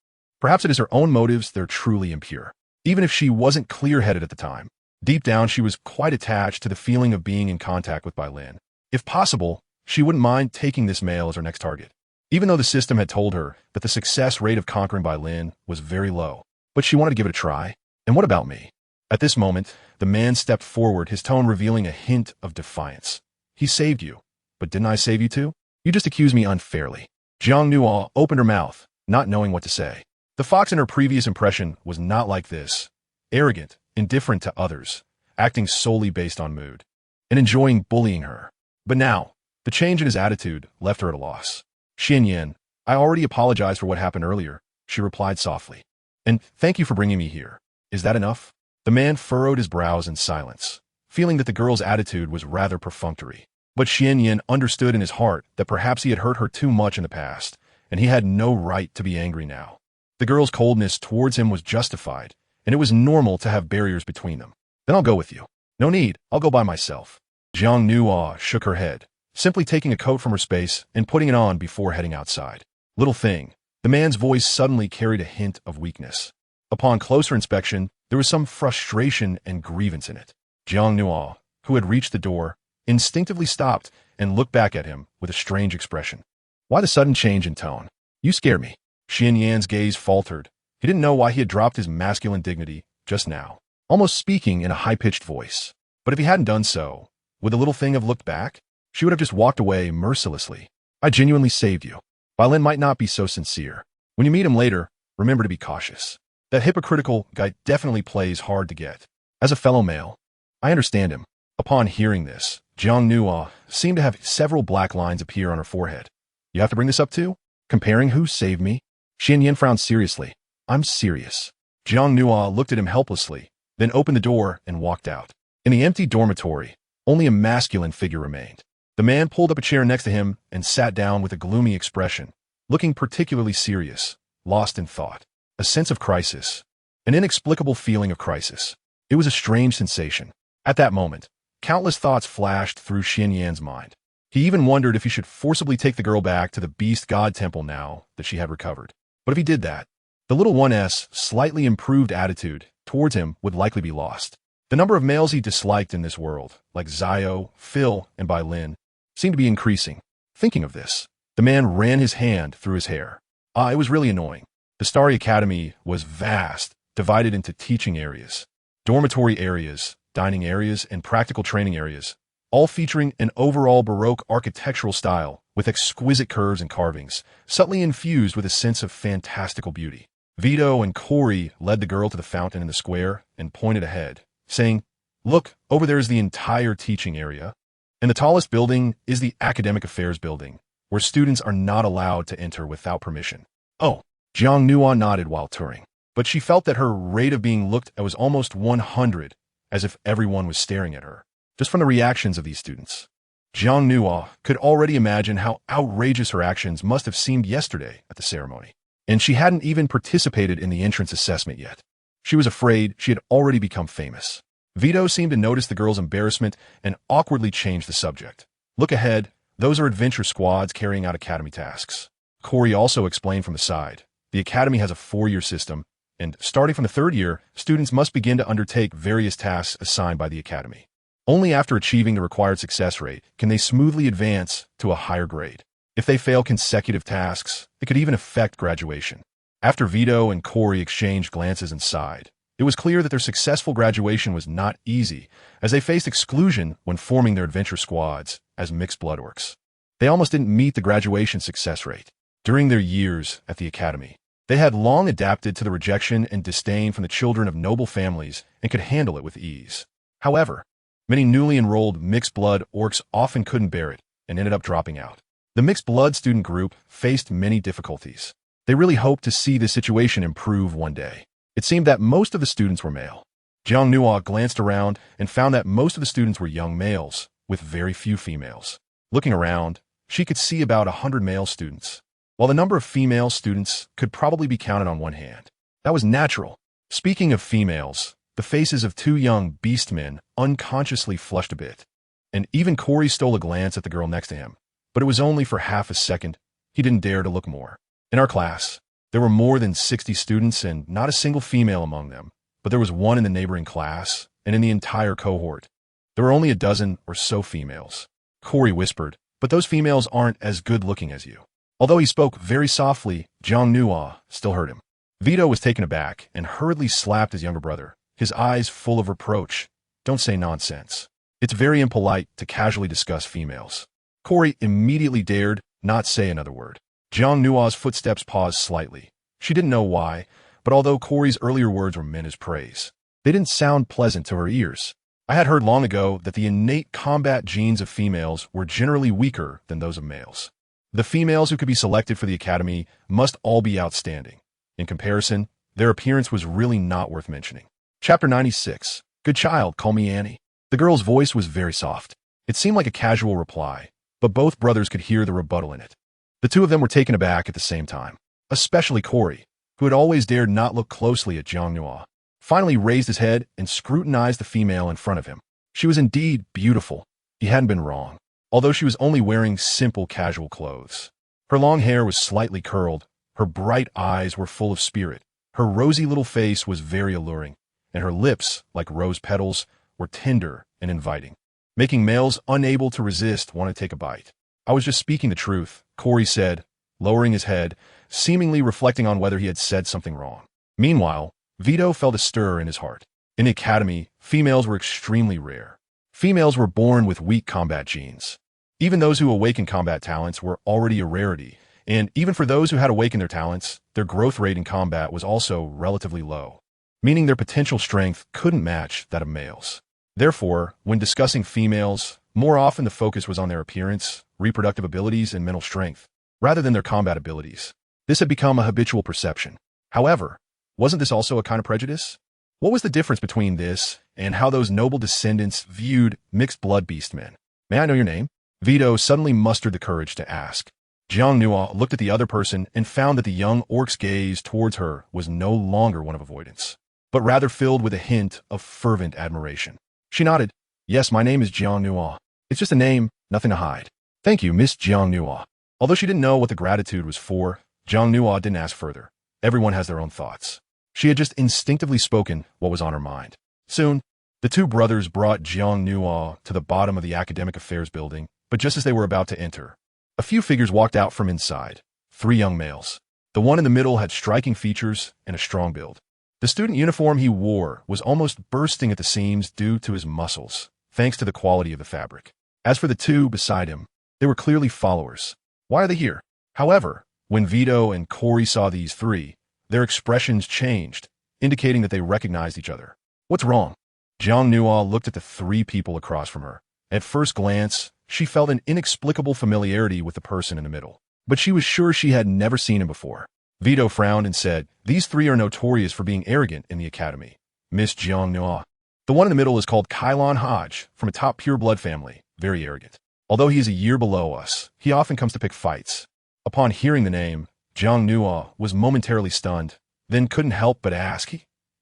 perhaps it is her own motives that are truly impure. Even if she wasn't clear-headed at the time, deep down she was quite attached to the feeling of being in contact with Bai Lin. If possible, she wouldn't mind taking this male as her next target, even though the system had told her that the success rate of conquering Bai Lin was very low. But she wanted to give it a try. "And what about me?" At this moment, the man stepped forward, his tone revealing a hint of defiance. "He saved you, but didn't I save you too? You just accused me unfairly." Jiang Nuo opened her mouth, not knowing what to say. The fox in her previous impression was not like this. Arrogant, indifferent to others, acting solely based on mood, and enjoying bullying her. But now, the change in his attitude left her at a loss. "Xian Yin, I already apologized for what happened earlier," she replied softly. "And thank you for bringing me here. Is that enough?" The man furrowed his brows in silence, feeling that the girl's attitude was rather perfunctory. But Xian Yin understood in his heart that perhaps he had hurt her too much in the past, and he had no right to be angry now. The girl's coldness towards him was justified, and it was normal to have barriers between them. "Then I'll go with you." "No need, I'll go by myself." Jiang Nuo shook her head, simply taking a coat from her space and putting it on before heading outside. "Little thing." The man's voice suddenly carried a hint of weakness. Upon closer inspection, there was some frustration and grievance in it. Jiang Nuo, who had reached the door, instinctively stopped and looked back at him with a strange expression. "Why the sudden change in tone? You scare me." Xian Yan's gaze faltered. He didn't know why he had dropped his masculine dignity just now, almost speaking in a high-pitched voice. But if he hadn't done so, would the little thing have looked back? She would have just walked away mercilessly. "I genuinely saved you." Bai Lin might not be so sincere. When you meet him later, remember to be cautious. That hypocritical guy definitely plays hard to get. As a fellow male, I understand him. Upon hearing this, Jiang Nuo seemed to have several black lines appear on her forehead. "You have to bring this up too? Comparing who saved me?" Xian Yin frowned seriously. "I'm serious." Jiang Nuo looked at him helplessly, then opened the door and walked out. In the empty dormitory, only a masculine figure remained. The man pulled up a chair next to him and sat down with a gloomy expression, looking particularly serious, lost in thought. A sense of crisis. An inexplicable feeling of crisis. It was a strange sensation. At that moment, countless thoughts flashed through Xian Yan's mind. He even wondered if he should forcibly take the girl back to the beast god temple now that she had recovered. But if he did that, the little one's slightly improved attitude towards him would likely be lost. The number of males he disliked in this world, like Zio, Phil, and Bai Lin, seemed to be increasing. Thinking of this, the man ran his hand through his hair. It was really annoying. The Starry Academy was vast, divided into teaching areas, dormitory areas, dining areas, and practical training areas, all featuring an overall Baroque architectural style with exquisite curves and carvings, subtly infused with a sense of fantastical beauty. Vito and Corey led the girl to the fountain in the square and pointed ahead, saying, "Look, over there is the entire teaching area, and the tallest building is the Academic Affairs building, where students are not allowed to enter without permission." "Oh." Jiang Nuo nodded while touring, but she felt that her rate of being looked at was almost 100, as if everyone was staring at her, just from the reactions of these students. Jiang Nuo could already imagine how outrageous her actions must have seemed yesterday at the ceremony, and she hadn't even participated in the entrance assessment yet. She was afraid she had already become famous. Vito seemed to notice the girl's embarrassment and awkwardly changed the subject. "Look ahead, those are adventure squads carrying out academy tasks." Corey also explained from the side. The academy has a 4-year system, and starting from the 3rd year, students must begin to undertake various tasks assigned by the academy. Only after achieving the required success rate can they smoothly advance to a higher grade. If they fail consecutive tasks, it could even affect graduation. After Vito and Corey exchanged glances and sighed, it was clear that their successful graduation was not easy, as they faced exclusion when forming their adventure squads as mixed blood orcs. They almost didn't meet the graduation success rate. During their years at the academy, they had long adapted to the rejection and disdain from the children of noble families and could handle it with ease. However, Many newly enrolled mixed-blood orcs often couldn't bear it and ended up dropping out. The mixed-blood student group faced many difficulties. They really hoped to see the situation improve one day. It seemed that most of the students were male. Jiang Nuo glanced around and found that most of the students were young males, with very few females. Looking around, she could see about 100 male students, while the number of female students could probably be counted on one hand. That was natural. Speaking of females, the faces of two young beastmen unconsciously flushed a bit, and even Corey stole a glance at the girl next to him, but it was only for half a second. He didn't dare to look more. In our class, there were more than 60 students and not a single female among them, but there was one in the neighboring class, and in the entire cohort, there were only a dozen or so females. Corey whispered, "But those females aren't as good-looking as you." Although he spoke very softly, Jiang Nuo still heard him. Vito was taken aback and hurriedly slapped his younger brother, his eyes full of reproach. "Don't say nonsense. It's very impolite to casually discuss females." Corey immediately dared not say another word. Jiang Nuo's footsteps paused slightly. She didn't know why, but although Corey's earlier words were meant as praise, they didn't sound pleasant to her ears. I had heard long ago that the innate combat genes of females were generally weaker than those of males. The females who could be selected for the academy must all be outstanding. In comparison, their appearance was really not worth mentioning. Chapter 96. Good child, call me Annie. The girl's voice was very soft. It seemed like a casual reply, but both brothers could hear the rebuttal in it. The two of them were taken aback at the same time, especially Corey, who had always dared not look closely at Jiang Nuo. Finally raised his head and scrutinized the female in front of him. She was indeed beautiful. He hadn't been wrong, although she was only wearing simple casual clothes. Her long hair was slightly curled, her bright eyes were full of spirit, her rosy little face was very alluring, and her lips, like rose petals, were tender and inviting, making males unable to resist want to take a bite. "I was just speaking the truth," Corey said, lowering his head, seemingly reflecting on whether he had said something wrong. Meanwhile, Vito felt a stir in his heart. In the academy, females were extremely rare. Females were born with weak combat genes. Even those who awakened combat talents were already a rarity, and even for those who had awakened their talents, their growth rate in combat was also relatively low, meaning their potential strength couldn't match that of males. Therefore, when discussing females, more often the focus was on their appearance, reproductive abilities, and mental strength, rather than their combat abilities. This had become a habitual perception. However, wasn't this also a kind of prejudice? What was the difference between this and how those noble descendants viewed mixed-blood beastmen? "May I know your name?" Vito suddenly mustered the courage to ask. Jiang Nuo looked at the other person and found that the young orc's gaze towards her was no longer one of avoidance, but rather filled with a hint of fervent admiration. She nodded. "Yes, my name is Jiang Nuo. It's just a name, nothing to hide." "Thank you, Miss Jiang Nuo." Although she didn't know what the gratitude was for, Jiang Nuo didn't ask further. Everyone has their own thoughts. She had just instinctively spoken what was on her mind. Soon, the two brothers brought Jiang Nuo to the bottom of the academic affairs building, but just as they were about to enter, a few figures walked out from inside. 3 young males. The one in the middle had striking features and a strong build. The student uniform he wore was almost bursting at the seams due to his muscles, thanks to the quality of the fabric. As for the two beside him, they were clearly followers. Why are they here? However, when Vito and Corey saw these 3, their expressions changed, indicating that they recognized each other. "What's wrong?" Jiang Nuo looked at the 3 people across from her. At first glance, she felt an inexplicable familiarity with the person in the middle, but she was sure she had never seen him before. Vito frowned and said, "These 3 are notorious for being arrogant in the academy, Miss Jiang Nuo. The one in the middle is called Kylon Hodge, from a top pure-blood family, very arrogant. Although he is a year below us, he often comes to pick fights." Upon hearing the name, Jiang Nuo was momentarily stunned, then couldn't help but ask,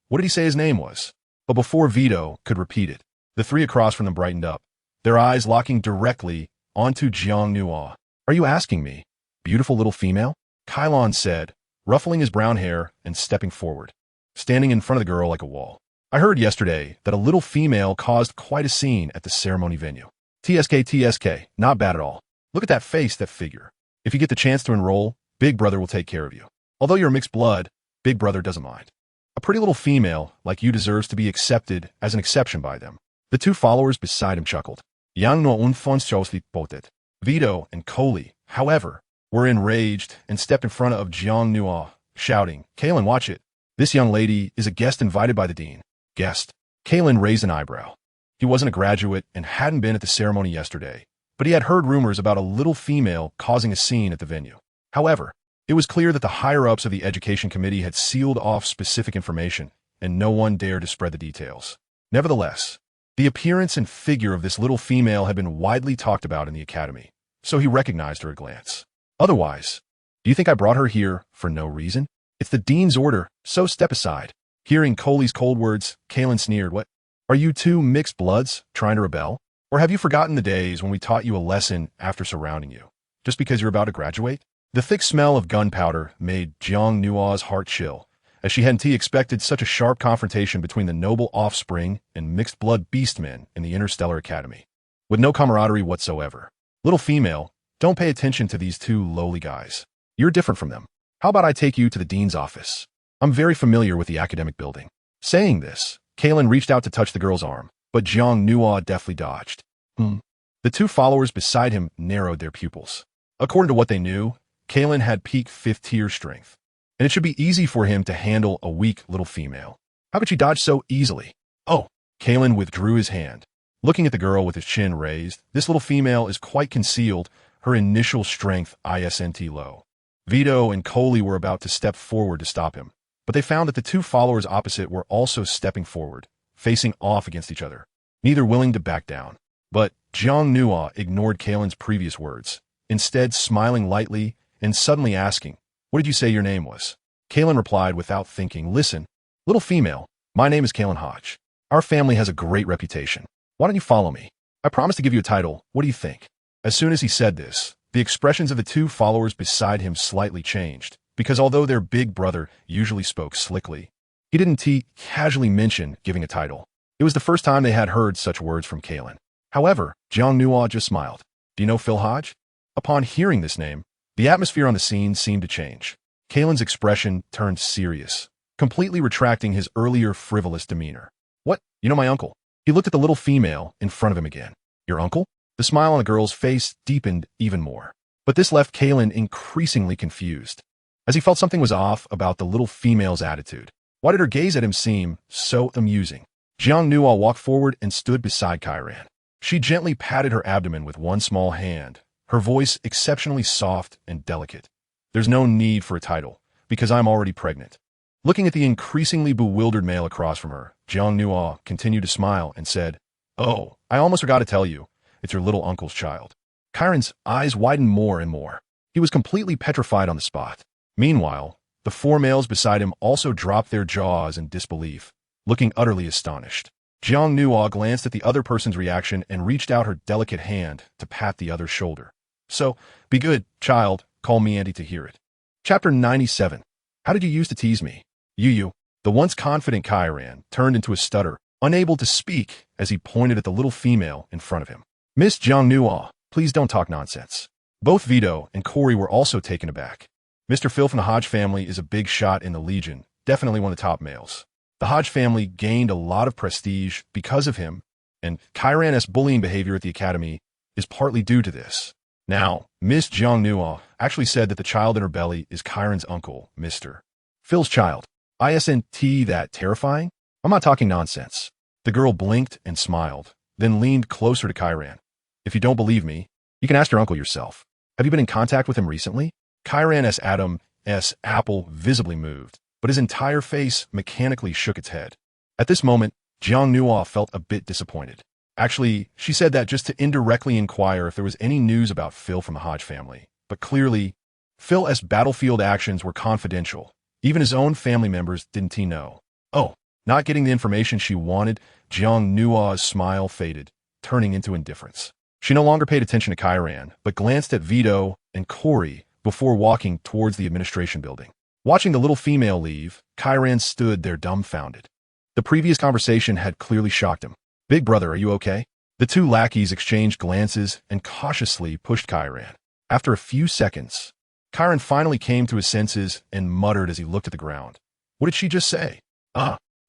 what did he say his name was? But before Vito could repeat it, the 3 across from them brightened up, their eyes locking directly onto Jiang Nuo. "Are you asking me, beautiful little female?" Kylon said, ruffling his brown hair and stepping forward, standing in front of the girl like a wall. "I heard yesterday that a little female caused quite a scene at the ceremony venue. TSK, not bad at all. Look at that face, that figure. If you get the chance to enroll, Big Brother will take care of you. Although you're mixed blood, Big Brother doesn't mind. A pretty little female like you deserves to be accepted as an exception by them." The 2 followers beside him chuckled. Yang no unfonstosly potet. Vito and Coley, however, were enraged and stepped in front of Jiang Nuo, shouting, "Kalen, watch it. This young lady is a guest invited by the dean." "Guest?" Kalen raised an eyebrow. He wasn't a graduate and hadn't been at the ceremony yesterday, but he had heard rumors about a little female causing a scene at the venue. However, it was clear that the higher-ups of the education committee had sealed off specific information, and no one dared to spread the details. Nevertheless, the appearance and figure of this little female had been widely talked about in the academy, so he recognized her at a glance. Otherwise, do you think I brought her here for no reason? It's the dean's order, so step aside. Hearing Coley's cold words, Kalen sneered. What? Are you two mixed bloods trying to rebel? Or have you forgotten the days when we taught you a lesson after surrounding you, just because you're about to graduate? The thick smell of gunpowder made Jiang Nua's heart chill, as she hadn't expected such a sharp confrontation between the noble offspring and mixed-blood beastmen in the Interstellar Academy. With no camaraderie whatsoever. Little female, don't pay attention to these two lowly guys. You're different from them. How about I take you to the dean's office? I'm very familiar with the academic building. Saying this, Kalen reached out to touch the girl's arm, but Jiang Nua deftly dodged. The two followers beside him narrowed their pupils. According to what they knew, Kalen had peak 5th-tier strength, and it should be easy for him to handle a weak little female. How could she dodge so easily? Oh, Kalen withdrew his hand. Looking at the girl with his chin raised, this little female is quite concealed, her initial strength isn't low. Vito and Coley were about to step forward to stop him, but they found that the two followers opposite were also stepping forward, facing off against each other, neither willing to back down. But Jiang Nua ignored Kalen's previous words, instead smiling lightly and suddenly asking, "What did you say your name was?" Kalen replied without thinking, "Listen, little female, my name is Kalen Hodge. Our family has a great reputation. Why don't you follow me? I promise to give you a title. What do you think?" As soon as he said this, the expressions of the two followers beside him slightly changed, because although their big brother usually spoke slickly, he didn't casually mention giving a title. It was the first time they had heard such words from Kalen. However, Jiang Nua just smiled. "Do you know Phil Hodge?" Upon hearing this name, the atmosphere on the scene seemed to change. Kalen's expression turned serious, completely retracting his earlier frivolous demeanor. "What? You know my uncle?" He looked at the little female in front of him again. "Your uncle?" The smile on the girl's face deepened even more. But this left Kalen increasingly confused, as he felt something was off about the little female's attitude. Why did her gaze at him seem so amusing? Jiang Nua walked forward and stood beside Kairan. She gently patted her abdomen with one small hand, her voice exceptionally soft and delicate. "There's no need for a title, because I'm already pregnant." Looking at the increasingly bewildered male across from her, Jiang Nua continued to smile and said, "Oh, I almost forgot to tell you. It's your little uncle's child." Kairan's eyes widened more and more. He was completely petrified on the spot. Meanwhile, the four males beside him also dropped their jaws in disbelief, looking utterly astonished. Jiang Nua glanced at the other person's reaction and reached out her delicate hand to pat the other's shoulder. "So, be good, child. Call me Auntie to hear it." Chapter 97. How did you use to tease me? You. The once confident Kairan turned into a stutter, unable to speak as he pointed at the little female in front of him. "Miss Jiang Nua, please don't talk nonsense." Both Vito and Corey were also taken aback. Mr. Phil from the Hodge family is a big shot in the Legion, definitely one of the top males. The Hodge family gained a lot of prestige because of him, and Kairan's bullying behavior at the academy is partly due to this. Now, Miss Jiang Nua actually said that the child in her belly is Kairan's uncle, Mr. Phil's child. Isn't that terrifying? I'm not talking nonsense. The girl blinked and smiled, then leaned closer to Kairan. "If you don't believe me, you can ask your uncle yourself. Have you been in contact with him recently?" Kairan's Adam's apple visibly moved, but his entire face mechanically shook its head. At this moment, Jiang Nua felt a bit disappointed. Actually, she said that just to indirectly inquire if there was any news about Phil from the Hodge family. But clearly, Phil's battlefield actions were confidential. Even his own family members didn't know. Oh, not getting the information she wanted, Jiang Nua's smile faded, turning into indifference. She no longer paid attention to Kairan, but glanced at Vito and Corey before walking towards the administration building. Watching the little female leave, Kairan stood there dumbfounded. The previous conversation had clearly shocked him. "Big brother, are you okay?" The two lackeys exchanged glances and cautiously pushed Kairan. After a few seconds, Kairan finally came to his senses and muttered as he looked at the ground. "What did she just say?"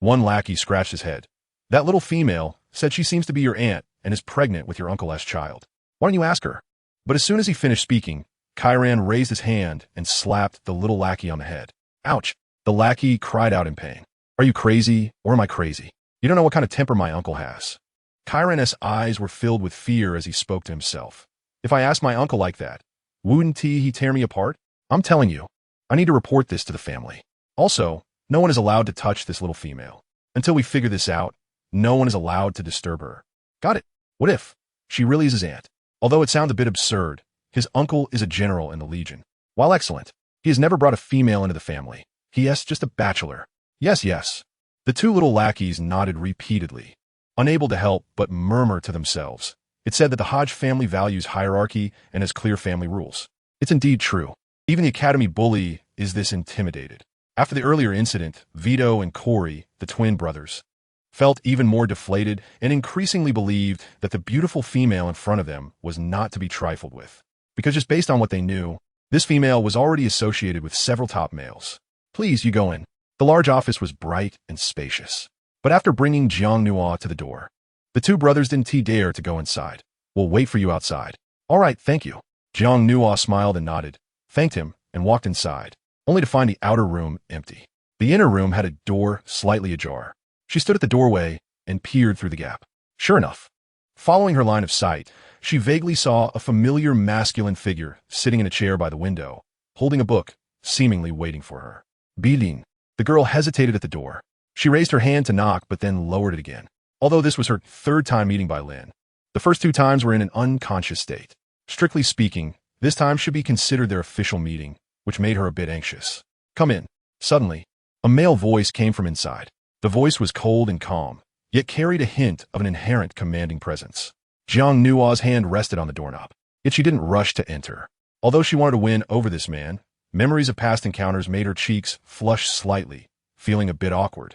One lackey scratched his head. "That little female said she seems to be your aunt and is pregnant with your uncle's child. Why don't you ask her?" But as soon as he finished speaking, Kairan raised his hand and slapped the little lackey on the head. "Ouch!" The lackey cried out in pain. "Are you crazy, or am I crazy? You don't know what kind of temper my uncle has." Chiron's eyes were filled with fear as he spoke to himself. If I asked my uncle like that, wouldn't he tear me apart? I'm telling you, I need to report this to the family. Also, no one is allowed to touch this little female. Until we figure this out, no one is allowed to disturb her. Got it? What if she really is his aunt? Although it sounds a bit absurd, his uncle is a general in the Legion. While excellent, he has never brought a female into the family. He is just a bachelor. Yes, yes. The two little lackeys nodded repeatedly, unable to help but murmur to themselves. It said that the Hodge family values hierarchy and has clear family rules. It's indeed true. Even the academy bully is this intimidated. After the earlier incident, Vito and Corey, the twin brothers, felt even more deflated and increasingly believed that the beautiful female in front of them was not to be trifled with. Because just based on what they knew, this female was already associated with several top males. Please, you go in. The large office was bright and spacious. But after bringing Jiang Nua to the door, the two brothers didn't dare to go inside. We'll wait for you outside. All right, thank you. Jiang Nua smiled and nodded, thanked him, and walked inside, only to find the outer room empty. The inner room had a door slightly ajar. She stood at the doorway and peered through the gap. Sure enough, following her line of sight, she vaguely saw a familiar masculine figure sitting in a chair by the window, holding a book, seemingly waiting for her. Bidin. The girl hesitated at the door. She raised her hand to knock but then lowered it again. Although this was her third time meeting Bai Lin, the first two times were in an unconscious state. Strictly speaking, this time should be considered their official meeting, which made her a bit anxious. Come in. Suddenly, a male voice came from inside. The voice was cold and calm, yet carried a hint of an inherent commanding presence. Jiang Nua's hand rested on the doorknob, yet she didn't rush to enter. Although she wanted to win over this man, memories of past encounters made her cheeks flush slightly, feeling a bit awkward.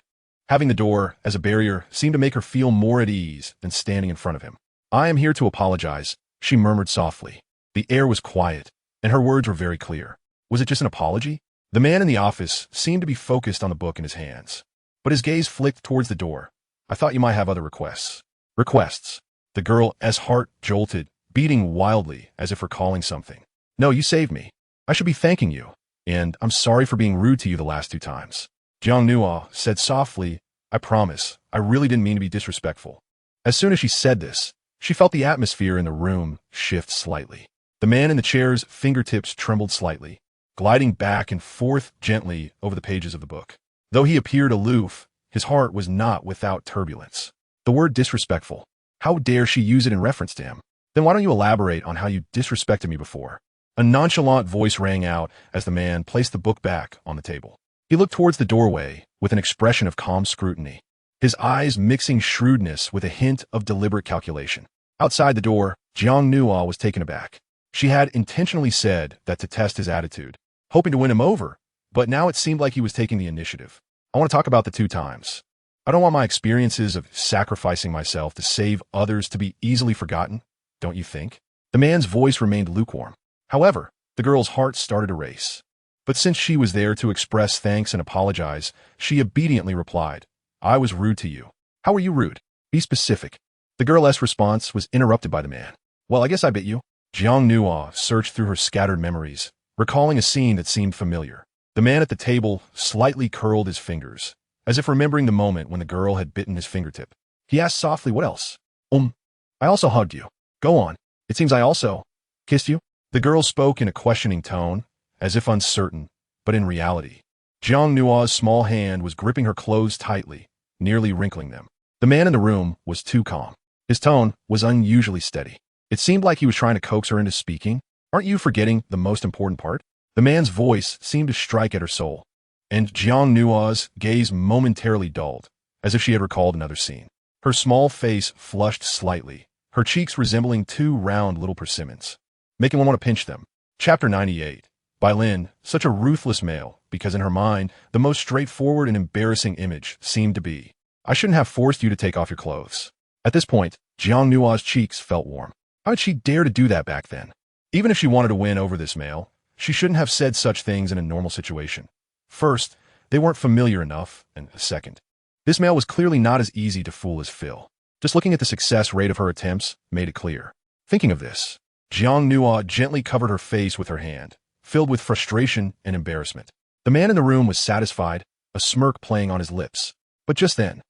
Having the door as a barrier seemed to make her feel more at ease than standing in front of him. I am here to apologize, she murmured softly. The air was quiet, and her words were very clear. Was it just an apology? The man in the office seemed to be focused on the book in his hands, but his gaze flicked towards the door. I thought you might have other requests. Requests? The girl's heart jolted, beating wildly as if recalling something. No, you saved me. I should be thanking you, and I'm sorry for being rude to you the last two times. Jiang Nua said softly, I promise, I really didn't mean to be disrespectful. As soon as she said this, she felt the atmosphere in the room shift slightly. The man in the chair's fingertips trembled slightly, gliding back and forth gently over the pages of the book. Though he appeared aloof, his heart was not without turbulence. The word disrespectful. How dare she use it in reference to him? Then why don't you elaborate on how you disrespected me before? A nonchalant voice rang out as the man placed the book back on the table. He looked towards the doorway with an expression of calm scrutiny, his eyes mixing shrewdness with a hint of deliberate calculation. Outside the door, Jiang Nua was taken aback. She had intentionally said that to test his attitude, hoping to win him over, but now it seemed like he was taking the initiative. I want to talk about the two times. I don't want my experiences of sacrificing myself to save others to be easily forgotten, don't you think? The man's voice remained lukewarm. However, the girl's heart started to race. But since she was there to express thanks and apologize, she obediently replied, I was rude to you. How were you rude? Be specific. The girl's response was interrupted by the man. Well, I guess I bit you. Jiang Nua searched through her scattered memories, recalling a scene that seemed familiar. The man at the table slightly curled his fingers, as if remembering the moment when the girl had bitten his fingertip. He asked softly, what else? I also hugged you. Go on. It seems I also kissed you. The girl spoke in a questioning tone, as if uncertain, but in reality, Jiang Nua's small hand was gripping her clothes tightly, nearly wrinkling them. The man in the room was too calm. His tone was unusually steady. It seemed like he was trying to coax her into speaking. Aren't you forgetting the most important part? The man's voice seemed to strike at her soul, and Jiang Nua's gaze momentarily dulled, as if she had recalled another scene. Her small face flushed slightly, her cheeks resembling two round little persimmons, making one want to pinch them. Chapter 98. Bai Lin, such a ruthless male, because in her mind, the most straightforward and embarrassing image seemed to be, I shouldn't have forced you to take off your clothes. At this point, Jiang Nua's cheeks felt warm. How did she dare to do that back then? Even if she wanted to win over this male, she shouldn't have said such things in a normal situation. First, they weren't familiar enough, and second, this male was clearly not as easy to fool as Phil. Just looking at the success rate of her attempts made it clear. Thinking of this, Jiang Nua gently covered her face with her hand, filled with frustration and embarrassment. The man in the room was satisfied, a smirk playing on his lips. But just then,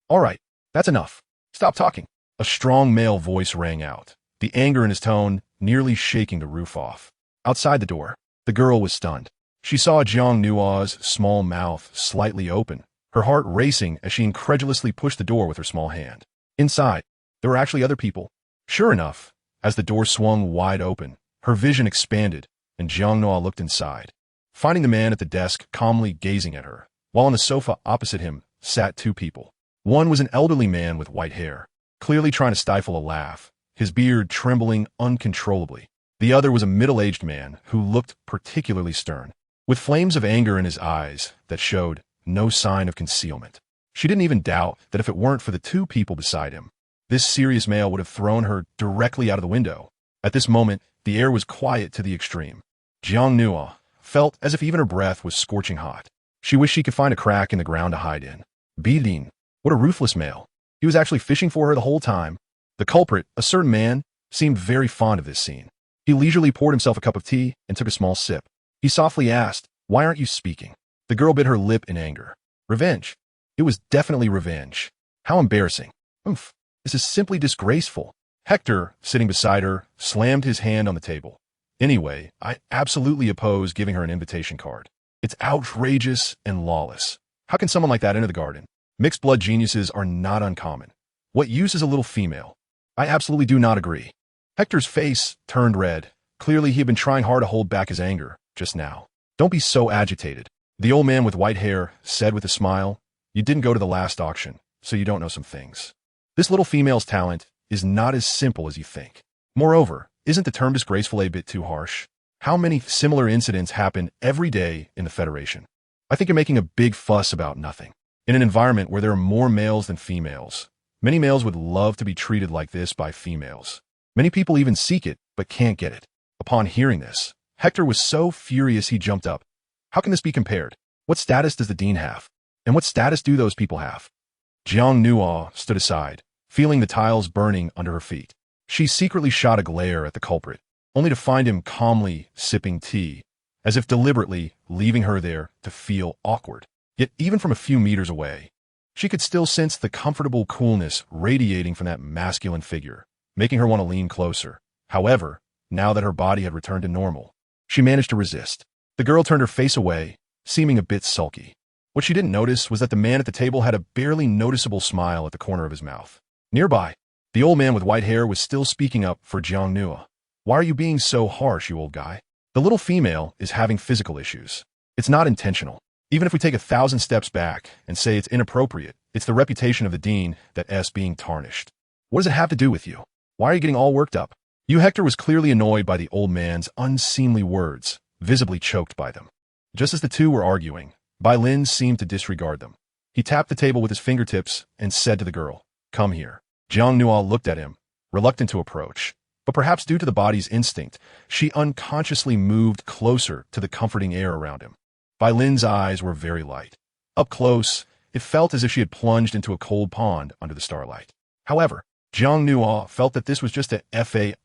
all right, that's enough. Stop talking. A strong male voice rang out, the anger in his tone nearly shaking the roof off. Outside the door, the girl was stunned. She saw Jiang Nua's small mouth slightly open, her heart racing as she incredulously pushed the door with her small hand. Inside, there were actually other people. Sure enough, as the door swung wide open, her vision expanded, and Jiang Nua looked inside, finding the man at the desk calmly gazing at her, while on the sofa opposite him sat two people. One was an elderly man with white hair, clearly trying to stifle a laugh, his beard trembling uncontrollably. The other was a middle-aged man who looked particularly stern, with flames of anger in his eyes that showed no sign of concealment. She didn't even doubt that if it weren't for the two people beside him, this serious male would have thrown her directly out of the window. At this moment, the air was quiet to the extreme. Jiang Nua felt as if even her breath was scorching hot. She wished she could find a crack in the ground to hide in. Bidin, what a ruthless male. He was actually fishing for her the whole time. The culprit, a certain man, seemed very fond of this scene. He leisurely poured himself a cup of tea and took a small sip. He softly asked, "Why aren't you speaking?" The girl bit her lip in anger. Revenge. It was definitely revenge. How embarrassing. Oomph. This is simply disgraceful. Hector, sitting beside her, slammed his hand on the table. Anyway, I absolutely oppose giving her an invitation card. It's outrageous and lawless. How can someone like that enter the garden? Mixed blood geniuses are not uncommon. What use is a little female? I absolutely do not agree. Hector's face turned red. Clearly, he had been trying hard to hold back his anger just now. Don't be so agitated. The old man with white hair said with a smile, "You didn't go to the last auction, so you don't know some things. This little female's talent is not as simple as you think. Moreover, isn't the term disgraceful a bit too harsh? How many similar incidents happen every day in the Federation? I think you're making a big fuss about nothing. In an environment where there are more males than females, many males would love to be treated like this by females. Many people even seek it, but can't get it." Upon hearing this, Hector was so furious he jumped up. How can this be compared? What status does the dean have? And what status do those people have? Jiang Nua stood aside, feeling the tiles burning under her feet. She secretly shot a glare at the culprit, only to find him calmly sipping tea, as if deliberately leaving her there to feel awkward. Yet even from a few meters away, she could still sense the comfortable coolness radiating from that masculine figure, making her want to lean closer. However, now that her body had returned to normal, she managed to resist. The girl turned her face away, seeming a bit sulky. What she didn't notice was that the man at the table had a barely noticeable smile at the corner of his mouth. Nearby, the old man with white hair was still speaking up for Jiang Nua. "Why are you being so harsh, you old guy? The little female is having physical issues. It's not intentional. Even if we take 1,000 steps back and say it's inappropriate, it's the reputation of the dean that's being tarnished. What does it have to do with you? Why are you getting all worked up?" Hector was clearly annoyed by the old man's unseemly words, visibly choked by them. Just as the two were arguing, Bai Lin seemed to disregard them. He tapped the table with his fingertips and said to the girl, "Come here." Jiang Nua looked at him, reluctant to approach, but perhaps due to the body's instinct, she unconsciously moved closer to the comforting air around him. Bai Lin's eyes were very light. Up close, it felt as if she had plunged into a cold pond under the starlight. However, Jiang Nua felt that this was just a fade.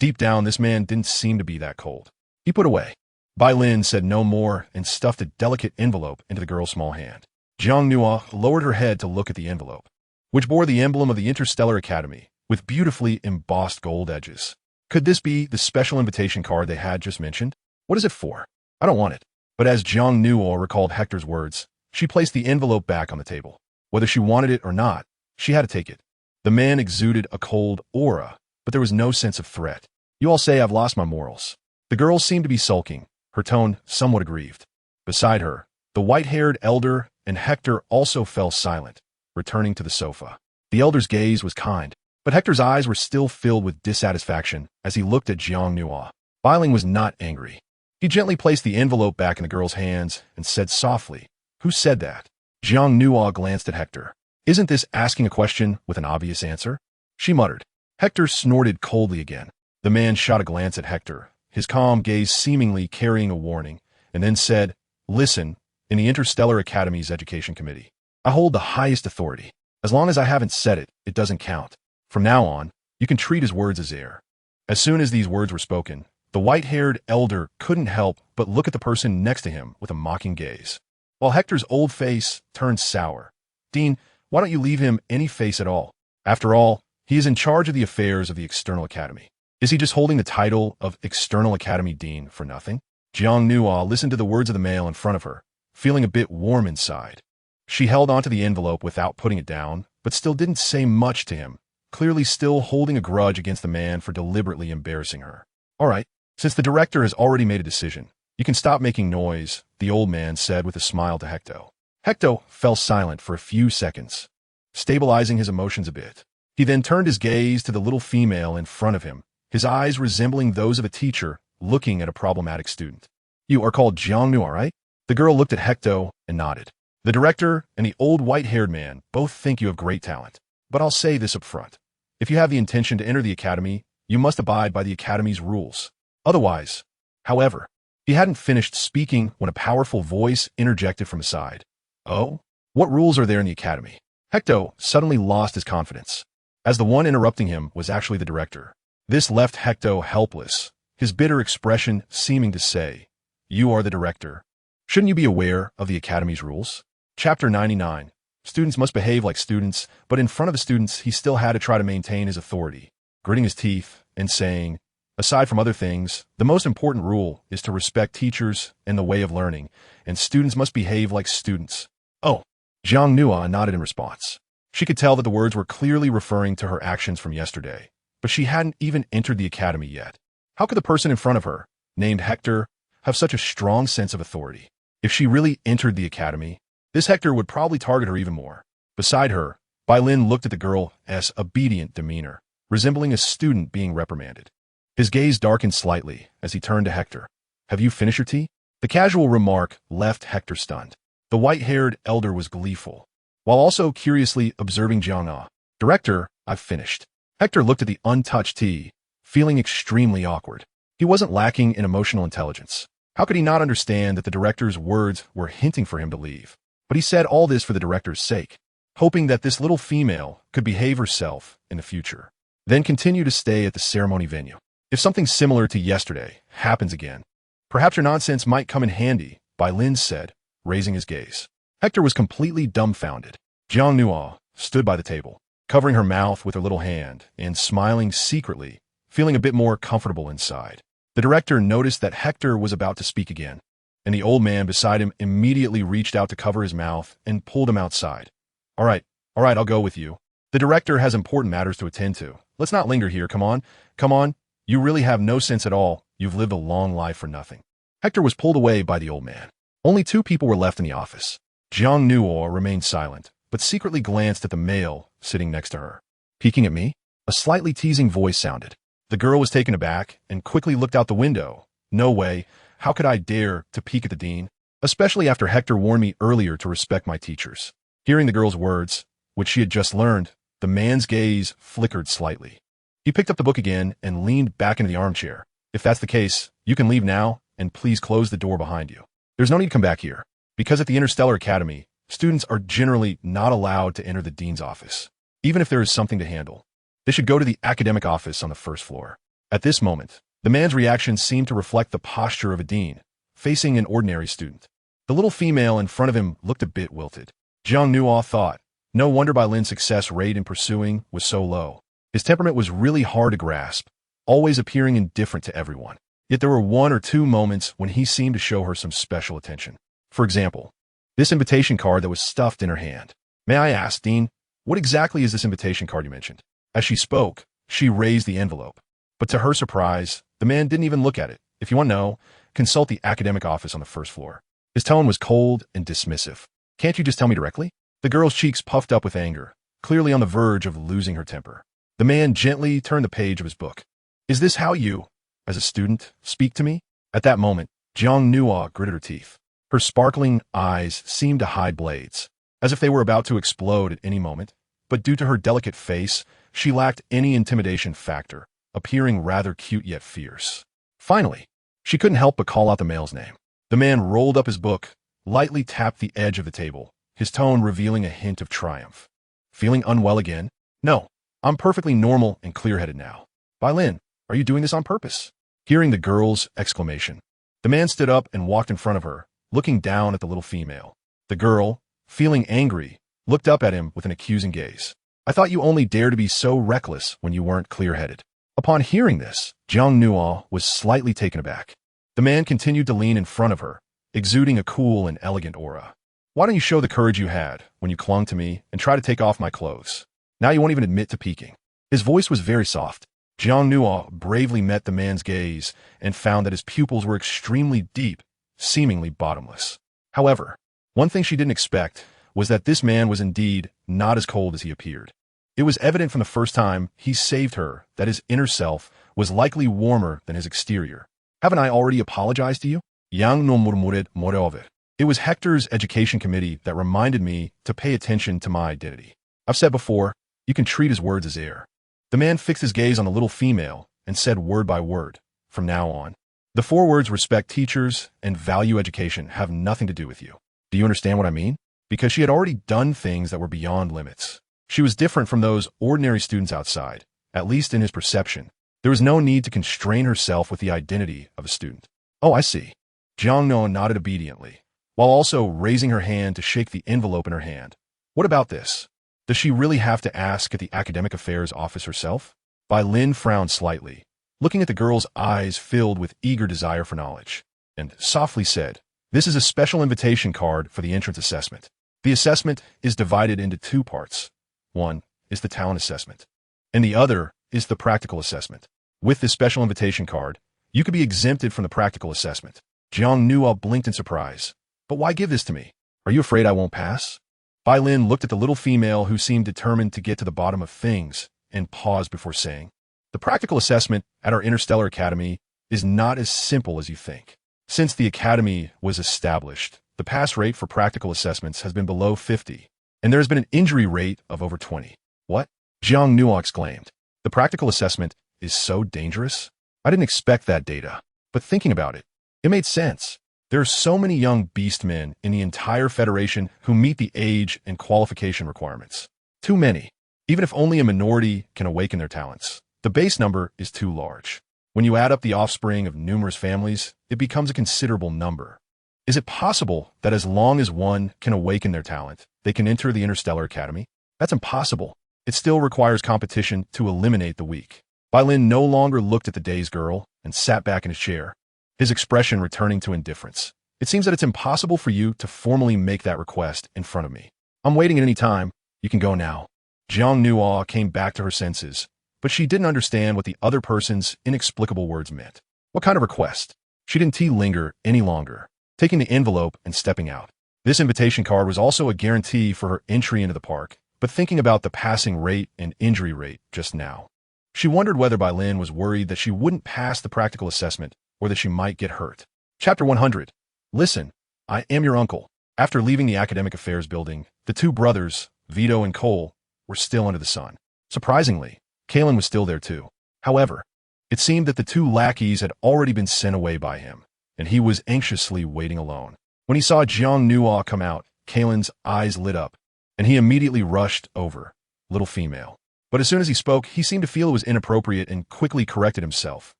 Deep down, this man didn't seem to be that cold. He put away. Bai Lin said no more and stuffed a delicate envelope into the girl's small hand. Jiang Nua lowered her head to look at the envelope, which bore the emblem of the Interstellar Academy, with beautifully embossed gold edges. Could this be the special invitation card they had just mentioned? What is it for? I don't want it. But as Jiang Nua recalled Hector's words, she placed the envelope back on the table. Whether she wanted it or not, she had to take it. The man exuded a cold aura, but there was no sense of threat. "You all say I've lost my morals." The girl seemed to be sulking, her tone somewhat aggrieved. Beside her, the white-haired elder and Hector also fell silent, returning to the sofa. The elder's gaze was kind, but Hector's eyes were still filled with dissatisfaction as he looked at Jiang Nua. Bai Lin was not angry. He gently placed the envelope back in the girl's hands and said softly, "Who said that?" Jiang Nua glanced at Hector. "Isn't this asking a question with an obvious answer?" She muttered. Hector snorted coldly again. The man shot a glance at Hector, his calm gaze seemingly carrying a warning, and then said, "Listen, in the Interstellar Academy's Education Committee, I hold the highest authority. As long as I haven't said it, it doesn't count. From now on, you can treat his words as air." As soon as these words were spoken, the white-haired elder couldn't help but look at the person next to him with a mocking gaze, while Hector's old face turned sour. "Dean, why don't you leave him any face at all? After all, He is in charge of the affairs of the External Academy. Is he just holding the title of External Academy Dean for nothing? Jiang Nua listened to the words of the male in front of her, feeling a bit warm inside. She held onto the envelope without putting it down, but still didn't say much to him, clearly still holding a grudge against the man for deliberately embarrassing her. All right, since the director has already made a decision, you can stop making noise, the old man said with a smile to Hector. Hector fell silent for a few seconds, stabilizing his emotions a bit. He then turned his gaze to the little female in front of him, his eyes resembling those of a teacher looking at a problematic student. You are called Jiang Nu, right? The girl looked at Hector and nodded. The director and the old white-haired man both think you have great talent, but I'll say this up front. If you have the intention to enter the academy, you must abide by the academy's rules. Otherwise, however, he hadn't finished speaking when a powerful voice interjected from his side. Oh? What rules are there in the academy? Hector suddenly lost his confidence, as the one interrupting him was actually the director. This left Hector helpless, his bitter expression seeming to say, "You are the director. Shouldn't you be aware of the academy's rules?" Chapter 99. Students must behave like students, but in front of the students he still had to try to maintain his authority, gritting his teeth and saying, aside from other things, the most important rule is to respect teachers and the way of learning, and students must behave like students. Oh, Jiang Nua nodded in response. She could tell that the words were clearly referring to her actions from yesterday, but she hadn't even entered the academy yet. How could the person in front of her, named Hector, have such a strong sense of authority? If she really entered the academy, this Hector would probably target her even more. Beside her, Bai Lin looked at the girl's obedient demeanor, resembling a student being reprimanded. His gaze darkened slightly as he turned to Hector. Have you finished your tea? The casual remark left Hector stunned. The white-haired elder was gleeful, while also curiously observing Jiang Ah. Director, I've finished. Hector looked at the untouched tea, feeling extremely awkward. He wasn't lacking in emotional intelligence. How could he not understand that the director's words were hinting for him to leave? But he said all this for the director's sake, hoping that this little female could behave herself in the future, then continue to stay at the ceremony venue. If something similar to yesterday happens again, perhaps your nonsense might come in handy, Bai Lin said, raising his gaze. Hector was completely dumbfounded. Jiang Nua stood by the table, covering her mouth with her little hand and smiling secretly, feeling a bit more comfortable inside. The director noticed that Hector was about to speak again, and the old man beside him immediately reached out to cover his mouth and pulled him outside. All right, I'll go with you. The director has important matters to attend to. Let's not linger here, come on. You really have no sense at all. You've lived a long life for nothing. Hector was pulled away by the old man. Only 2 people were left in the office. Jiang Nuo remained silent, but secretly glanced at the male sitting next to her. Peeking at me? A slightly teasing voice sounded. The girl was taken aback and quickly looked out the window. No way. How could I dare to peek at the dean? Especially after Hector warned me earlier to respect my teachers. Hearing the girl's words, which she had just learned, the man's gaze flickered slightly. He picked up the book again and leaned back into the armchair. If that's the case, you can leave now, and please close the door behind you. There's no need to come back here, because at the Interstellar Academy, students are generally not allowed to enter the dean's office, even if there is something to handle. They should go to the academic office on the first floor. At this moment, the man's reaction seemed to reflect the posture of a dean, facing an ordinary student. The little female in front of him looked a bit wilted. Jiang Nuo thought, no wonder Bai Lin's success rate in pursuing was so low. His temperament was really hard to grasp, always appearing indifferent to everyone. Yet there were 1 or 2 moments when he seemed to show her some special attention. For example, this invitation card that was stuffed in her hand. May I ask, Dean, what exactly is this invitation card you mentioned? As she spoke, she raised the envelope. But to her surprise, the man didn't even look at it. If you want to know, consult the academic office on the first floor. His tone was cold and dismissive. Can't you just tell me directly? The girl's cheeks puffed up with anger, clearly on the verge of losing her temper. The man gently turned the page of his book. Is this how you, as a student, speak to me? At that moment, Jiang Nua gritted her teeth. Her sparkling eyes seemed to hide blades, as if they were about to explode at any moment, but due to her delicate face, she lacked any intimidation factor, appearing rather cute yet fierce. Finally, she couldn't help but call out the male's name. The man rolled up his book, lightly tapped the edge of the table, his tone revealing a hint of triumph. Feeling unwell again? No, I'm perfectly normal and clear-headed now. Bai Lin, are you doing this on purpose? Hearing the girl's exclamation, the man stood up and walked in front of her, looking down at the little female. The girl, feeling angry, looked up at him with an accusing gaze. I thought you only dared to be so reckless when you weren't clear-headed. Upon hearing this, Jiang Nuo was slightly taken aback. The man continued to lean in front of her, exuding a cool and elegant aura. Why don't you show the courage you had when you clung to me and tried to take off my clothes? Now you won't even admit to peeking. His voice was very soft. Jiang Nuo bravely met the man's gaze and found that his pupils were extremely deep, seemingly bottomless. However, one thing she didn't expect was that this man was indeed not as cold as he appeared. It was evident from the first time he saved her that his inner self was likely warmer than his exterior. Haven't I already apologized to you? Yang no murmured moreover. It was Hector's education committee that reminded me to pay attention to my identity. I've said before, you can treat his words as air. The man fixed his gaze on the little female and said word by word, from now on. The 4 words respect teachers and value education have nothing to do with you. Do you understand what I mean? Because she had already done things that were beyond limits. She was different from those ordinary students outside, at least in his perception. There was no need to constrain herself with the identity of a student. Oh, I see. Jiang Nuo nodded obediently, while also raising her hand to shake the envelope in her hand. What about this? Does she really have to ask at the academic affairs office herself? Bai Lin frowned slightly, looking at the girl's eyes filled with eager desire for knowledge, and softly said, "This is a special invitation card for the entrance assessment. The assessment is divided into 2 parts. One is the talent assessment, and the other is the practical assessment. With this special invitation card, you could be exempted from the practical assessment." Jiang Nuo blinked in surprise. "But why give this to me? Are you afraid I won't pass?" Bai Lin looked at the little female who seemed determined to get to the bottom of things and paused before saying, "The practical assessment at our Interstellar Academy is not as simple as you think. Since the academy was established, the pass rate for practical assessments has been below 50, and there has been an injury rate of over 20. What? Jiang Nuo exclaimed. The practical assessment is so dangerous? I didn't expect that data, but thinking about it, it made sense. There are so many young beastmen in the entire Federation who meet the age and qualification requirements. Too many. Even if only a minority can awaken their talents, the base number is too large. When you add up the offspring of numerous families, it becomes a considerable number. Is it possible that as long as one can awaken their talent, they can enter the Interstellar Academy? That's impossible. It still requires competition to eliminate the weak. Bai Lin no longer looked at the dazed girl and sat back in his chair, his expression returning to indifference. It seems that it's impossible for you to formally make that request in front of me. I'm waiting at any time. You can go now. Jiang Nuo came back to her senses, but she didn't understand what the other person's inexplicable words meant. What kind of request? She didn't linger any longer, taking the envelope and stepping out. This invitation card was also a guarantee for her entry into the park, but thinking about the passing rate and injury rate just now, she wondered whether Bai Lin was worried that she wouldn't pass the practical assessment or that she might get hurt. Chapter 100. Listen, I am your uncle. After leaving the academic affairs building, the 2 brothers, Vito and Cole, were still under the sun. Surprisingly, Kalen was still there too. However, it seemed that the 2 lackeys had already been sent away by him, and he was anxiously waiting alone. When he saw Jiang Nuo come out, Kalen's eyes lit up, and he immediately rushed over, little female. But as soon as he spoke, he seemed to feel it was inappropriate and quickly corrected himself.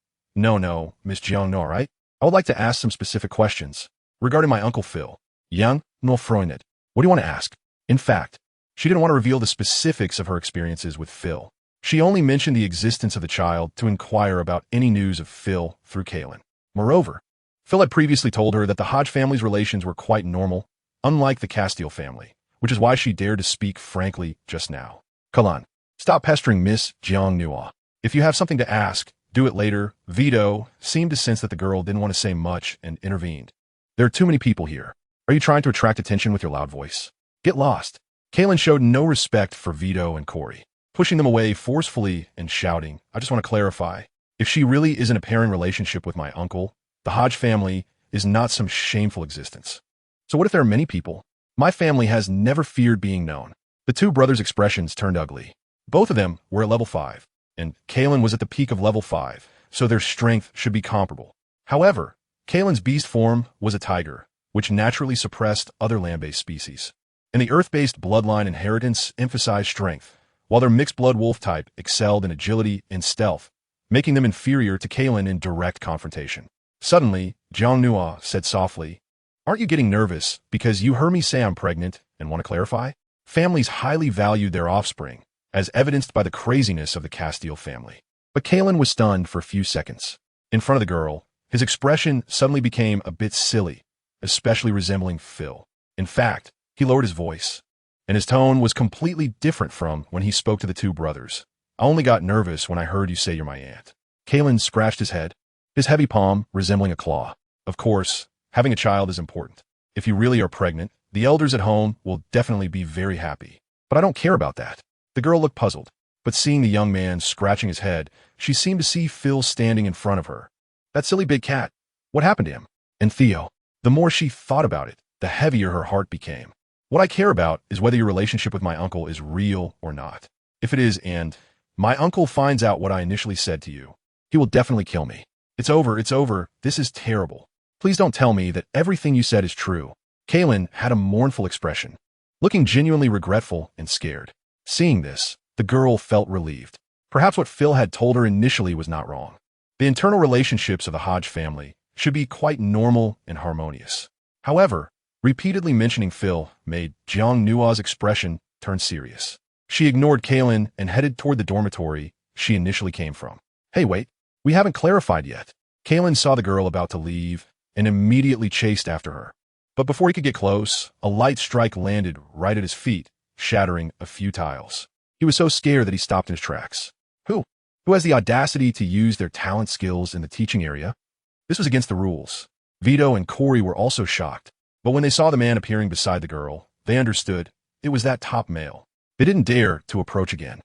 No, Miss Jiang Nuo, right? I would like to ask some specific questions regarding my Uncle Phil. Yang no Freunded. What do you want to ask? In fact, she didn't want to reveal the specifics of her experiences with Phil. She only mentioned the existence of the child to inquire about any news of Phil through Kalen. Moreover, Phil had previously told her that the Hodge family's relations were quite normal, unlike the Castile family, which is why she dared to speak frankly just now. Kalan, stop pestering Miss Jiang Nuo. If you have something to ask, do it later. Vito seemed to sense that the girl didn't want to say much and intervened. There are too many people here. Are you trying to attract attention with your loud voice? Get lost. Kalen showed no respect for Vito and Corey, pushing them away forcefully and shouting, I just want to clarify. If she really is in a pairing relationship with my uncle, the Hodge family is not some shameful existence. So what if there are many people? My family has never feared being known. The 2 brothers' expressions turned ugly. Both of them were at level 5, and Kalen was at the peak of level 5, so their strength should be comparable. However, Kalen's beast form was a tiger, which naturally suppressed other land-based species. And the earth-based bloodline inheritance emphasized strength, while their mixed blood wolf type excelled in agility and stealth, making them inferior to Kalen in direct confrontation. Suddenly, Jiang Nuo said softly, Aren't you getting nervous because you heard me say I'm pregnant and want to clarify? Families highly valued their offspring, as evidenced by the craziness of the Castile family. But Kalen was stunned for a few seconds. In front of the girl, his expression suddenly became a bit silly, especially resembling Phil. In fact, he lowered his voice, and his tone was completely different from when he spoke to the two brothers. I only got nervous when I heard you say you're my aunt. Kalen scratched his head, his heavy palm resembling a claw. Of course, having a child is important. If you really are pregnant, the elders at home will definitely be very happy. But I don't care about that. The girl looked puzzled, but seeing the young man scratching his head, she seemed to see Phil standing in front of her. That silly big cat. What happened to him? And Theo. The more she thought about it, the heavier her heart became. What I care about is whether your relationship with my uncle is real or not. If it is, and my uncle finds out what I initially said to you, he will definitely kill me. It's over, it's over. This is terrible. Please don't tell me that everything you said is true. Kalen had a mournful expression, looking genuinely regretful and scared. Seeing this, the girl felt relieved. Perhaps what Phil had told her initially was not wrong. The internal relationships of the Hodge family should be quite normal and harmonious. However, repeatedly mentioning Phil made Jiang Nua's expression turn serious. She ignored Kalen and headed toward the dormitory she initially came from. Hey, wait, we haven't clarified yet. Kalen saw the girl about to leave and immediately chased after her. But before he could get close, a light strike landed right at his feet, shattering a few tiles. He was so scared that he stopped in his tracks. Who? Who has the audacity to use their talent skills in the teaching area? This was against the rules. Vito and Corey were also shocked, but when they saw the man appearing beside the girl, they understood it was that top male. They didn't dare to approach again,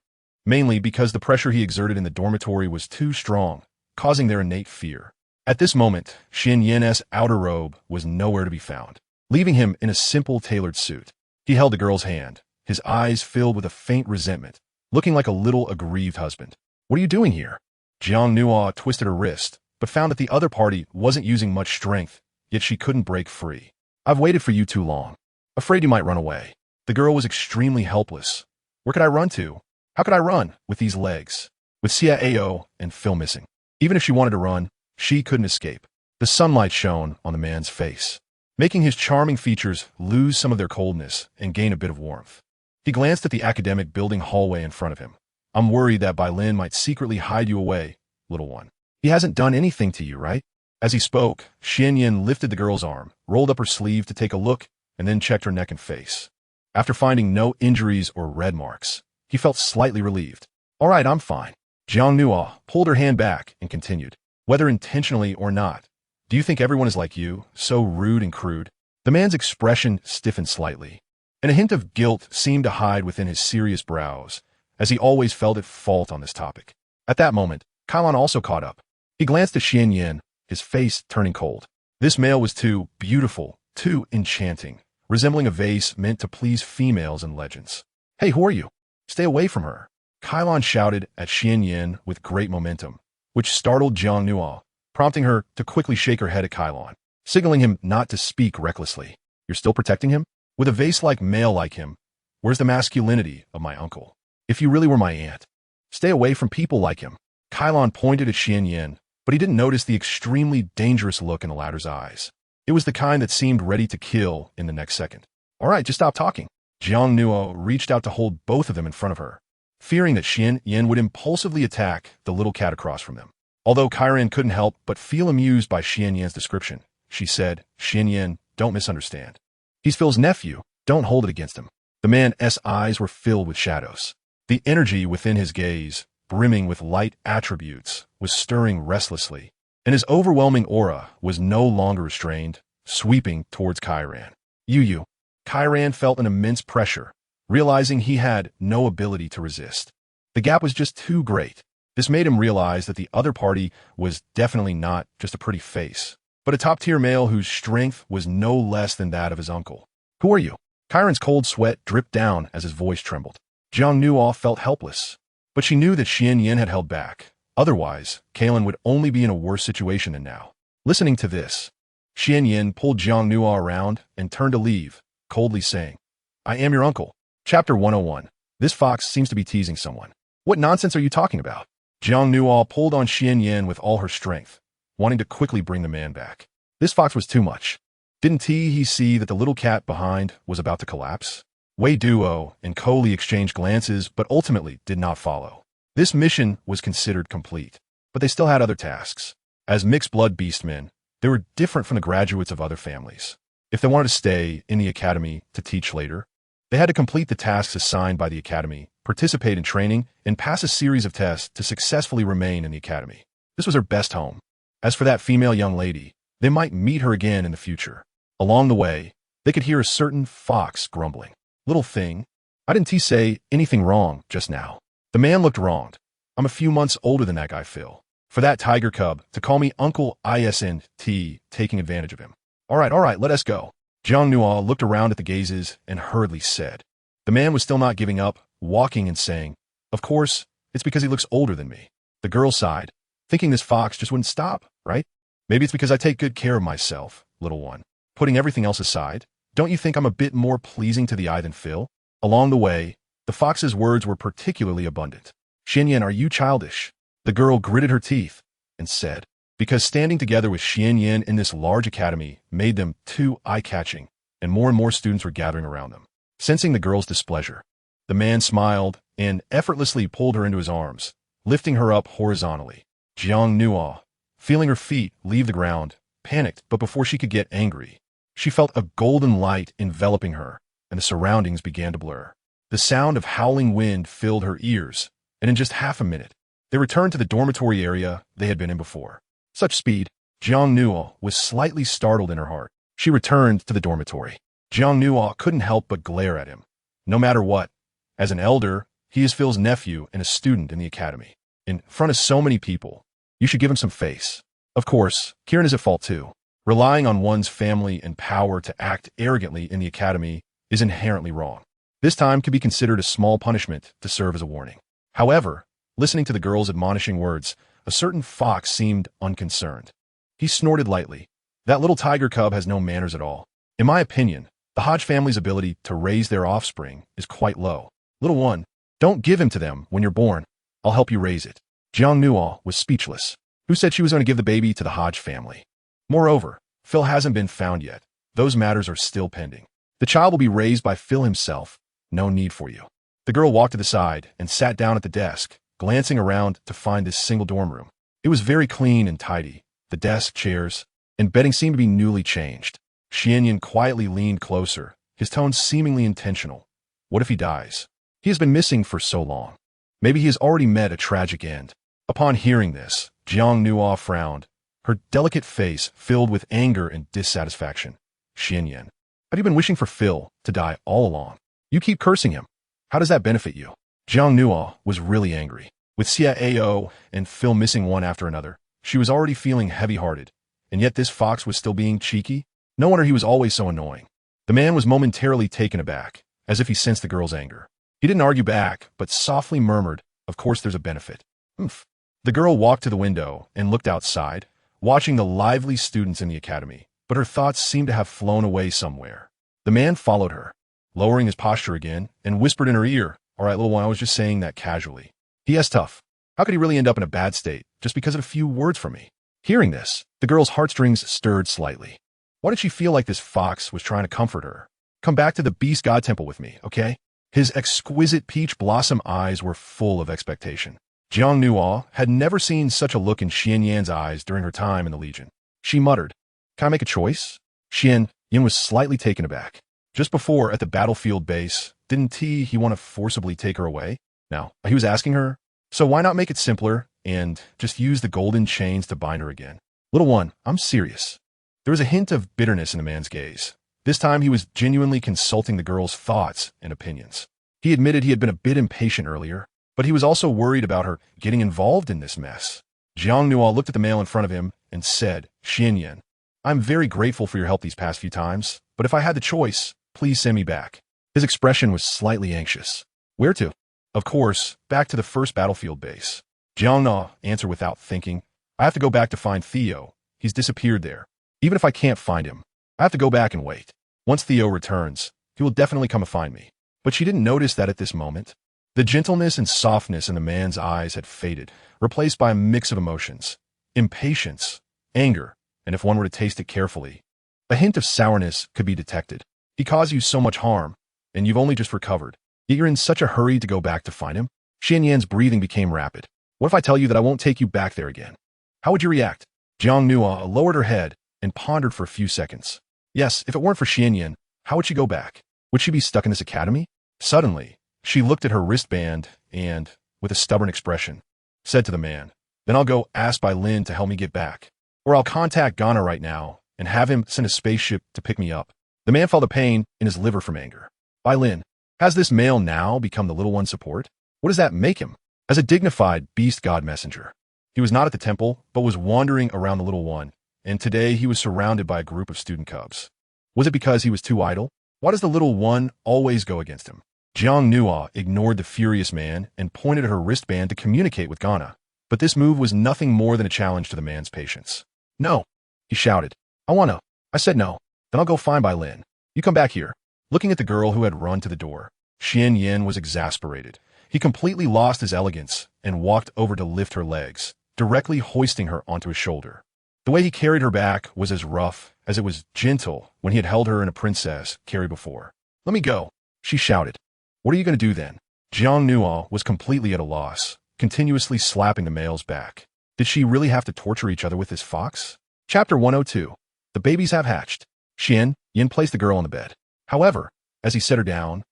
mainly because the pressure he exerted in the dormitory was too strong, causing their innate fear. At this moment, Xian Yin's outer robe was nowhere to be found, leaving him in a simple tailored suit. He held the girl's hand, his eyes filled with a faint resentment, looking like a little aggrieved husband. What are you doing here? Jiang Nua twisted her wrist, but found that the other party wasn't using much strength, yet she couldn't break free. I've waited for you too long. Afraid you might run away. The girl was extremely helpless. Where could I run to? How could I run with these legs? With Xiao and Phil missing. Even if she wanted to run, she couldn't escape. The sunlight shone on the man's face, making his charming features lose some of their coldness and gain a bit of warmth. He glanced at the academic building hallway in front of him. I'm worried that Bai Lin might secretly hide you away, little one. He hasn't done anything to you, right? As he spoke, Xian Yin lifted the girl's arm, rolled up her sleeve to take a look, and then checked her neck and face. After finding no injuries or red marks, he felt slightly relieved. All right, I'm fine. Jiang Nua pulled her hand back and continued. Whether intentionally or not, do you think everyone is like you, so rude and crude? The man's expression stiffened slightly, and a hint of guilt seemed to hide within his serious brows, as he always felt at fault on this topic. At that moment, Kailan also caught up. He glanced at Xian Yin, his face turning cold. This male was too beautiful, too enchanting, resembling a vase meant to please females in legends. Hey, who are you? Stay away from her. Kailan shouted at Xian Yin with great momentum, which startled Jiang Nua, prompting her to quickly shake her head at Kailan, signaling him not to speak recklessly. You're still protecting him? With a vase-like male like him, where's the masculinity of my uncle? If you really were my aunt, stay away from people like him. Kailan pointed at Xian Yin, but he didn't notice the extremely dangerous look in the latter's eyes. It was the kind that seemed ready to kill in the next second. All right, just stop talking. Jiang Nua reached out to hold both of them in front of her, fearing that Xian Yin would impulsively attack the little cat across from them. Although Kairan couldn't help but feel amused by Xian Yin's description, she said, Xian Yin, don't misunderstand. He's Phil's nephew. Don't hold it against him. The man's eyes were filled with shadows. The energy within his gaze, brimming with light attributes, was stirring restlessly, and his overwhelming aura was no longer restrained, sweeping towards Kairan. You. Kairan felt an immense pressure, realizing he had no ability to resist. The gap was just too great. This made him realize that the other party was definitely not just a pretty face, but a top-tier male whose strength was no less than that of his uncle. Who are you? Kairan's cold sweat dripped down as his voice trembled. Jiang Nuo felt helpless, but she knew that Xian Yin had held back. Otherwise, Kalen would only be in a worse situation than now. Listening to this, Xian Yin pulled Jiang Nuo around and turned to leave, coldly saying, I am your uncle. Chapter 101. This fox seems to be teasing someone. What nonsense are you talking about? Jiang Nuo pulled on Xian Yin with all her strength, wanting to quickly bring the man back. This fox was too much. Didn't he see that the little cat behind was about to collapse? Wei Duo and Kohli exchanged glances but ultimately did not follow. This mission was considered complete, but they still had other tasks. As mixed-blood beastmen, they were different from the graduates of other families. If they wanted to stay in the academy to teach later, they had to complete the tasks assigned by the academy, participate in training, and pass a series of tests to successfully remain in the academy. This was her best home. As for that female young lady, they might meet her again in the future. Along the way, they could hear a certain fox grumbling. Little thing, I didn't say anything wrong just now. The man looked wronged. I'm a few months older than that guy Phil. For that tiger cub to call me Uncle Isnt, taking advantage of him. All right, let us go. Jiang Nuo looked around at the gazes and hurriedly said. The man was still not giving up, walking and saying, of course, it's because he looks older than me. The girl sighed, thinking this fox just wouldn't stop, right? Maybe it's because I take good care of myself, little one. Putting everything else aside, don't you think I'm a bit more pleasing to the eye than Phil? Along the way, the fox's words were particularly abundant. Xianyan, are you childish? The girl gritted her teeth and said, because standing together with Xianyan in this large academy made them too eye-catching, and more students were gathering around them. Sensing the girl's displeasure, the man smiled and effortlessly pulled her into his arms, lifting her up horizontally. Jiang Nuo, feeling her feet leave the ground, panicked, but before she could get angry, she felt a golden light enveloping her, and the surroundings began to blur. The sound of howling wind filled her ears, and in just half a minute, they returned to the dormitory area they had been in before. Such speed, Jiang Nuo was slightly startled in her heart. She returned to the dormitory. Jiang Nuo couldn't help but glare at him. No matter what, as an elder, he is Phil's nephew and a student in the academy. In front of so many people, you should give him some face. Of course, Kieran is at fault too. Relying on one's family and power to act arrogantly in the academy is inherently wrong. This time could be considered a small punishment to serve as a warning. However, listening to the girl's admonishing words, a certain fox seemed unconcerned. He snorted lightly. That little tiger cub has no manners at all. In my opinion, the Hodge family's ability to raise their offspring is quite low. Little one, don't give him to them when you're born. I'll help you raise it. Jiang Nuo was speechless. Who said she was going to give the baby to the Hodge family? Moreover, Phil hasn't been found yet. Those matters are still pending. The child will be raised by Phil himself. No need for you. The girl walked to the side and sat down at the desk, glancing around to find this single dorm room. It was very clean and tidy. The desk, chairs, and bedding seemed to be newly changed. Xianyan quietly leaned closer, his tone seemingly intentional. What if he dies? He has been missing for so long. Maybe he has already met a tragic end. Upon hearing this, Jiang Nuo frowned, her delicate face filled with anger and dissatisfaction. Xianyan, have you been wishing for Phil to die all along? You keep cursing him. How does that benefit you? Jiang Nuo was really angry. With Xiao and Phil missing one after another, she was already feeling heavy-hearted, and yet this fox was still being cheeky? No wonder he was always so annoying. The man was momentarily taken aback, as if he sensed the girl's anger. He didn't argue back, but softly murmured, of course there's a benefit. Oomph. The girl walked to the window and looked outside, watching the lively students in the academy, but her thoughts seemed to have flown away somewhere. The man followed her, lowering his posture again, and whispered in her ear, all right, little one, I was just saying that casually. He.S. tough. How could he really end up in a bad state just because of a few words from me? Hearing this, the girl's heartstrings stirred slightly. Why did she feel like this fox was trying to comfort her? Come back to the Beast God Temple with me, okay? His exquisite peach blossom eyes were full of expectation. Jiang Nuo had never seen such a look in Xianyan's eyes during her time in the Legion. She muttered, can I make a choice? Xianyan was slightly taken aback. Just before, at the battlefield base, didn't he want to forcibly take her away? Now, he was asking her, so why not make it simpler and just use the golden chains to bind her again? Little one, I'm serious. There was a hint of bitterness in the man's gaze. This time he was genuinely consulting the girl's thoughts and opinions. He admitted he had been a bit impatient earlier, but he was also worried about her getting involved in this mess. Jiang Nuo looked at the male in front of him and said, Xianyan, I'm very grateful for your help these past few times, but if I had the choice, please send me back. His expression was slightly anxious. Where to? Of course, back to the first battlefield base. Jiang Nuo answered without thinking, I have to go back to find Theo. He's disappeared there. Even if I can't find him, I have to go back and wait. Once Theo returns, he will definitely come and find me. But she didn't notice that at this moment. The gentleness and softness in the man's eyes had faded, replaced by a mix of emotions. Impatience, anger, and if one were to taste it carefully, a hint of sourness could be detected. He caused you so much harm. and you've only just recovered. Yet you're in such a hurry to go back to find him? Xian Yan's breathing became rapid. What if I tell you that I won't take you back there again? How would you react? Jiang Nua lowered her head and pondered for a few seconds. Yes, if it weren't for Xian Yan, how would she go back? Would she be stuck in this academy? Suddenly, she looked at her wristband and, with a stubborn expression, said to the man, then I'll go ask Bai Lin to help me get back. Or I'll contact Ghana right now and have him send a spaceship to pick me up. The man felt a pain in his liver from anger. Bai Lin, has this male now become the little one's support? What does that make him? As a dignified beast god messenger, he was not at the temple, but was wandering around the little one, and today he was surrounded by a group of student cubs. Was it because he was too idle? Why does the little one always go against him? Jiang Nua ignored the furious man and pointed at her wristband to communicate with Ghana, but this move was nothing more than a challenge to the man's patience. No, he shouted. I said no. Then I'll go find Bai Lin. You come back here. Looking at the girl who had run to the door, Xian Yan was exasperated. He completely lost his elegance and walked over to lift her legs, directly hoisting her onto his shoulder. The way he carried her back was as rough as it was gentle when he had held her in a princess carry before. Let me go, she shouted. What are you going to do then? Jiang Nua was completely at a loss, continuously slapping the male's back. Did she really have to torture each other with this fox? Chapter 102. The babies have hatched. Xian Yan placed the girl on the bed. However, as he set her down,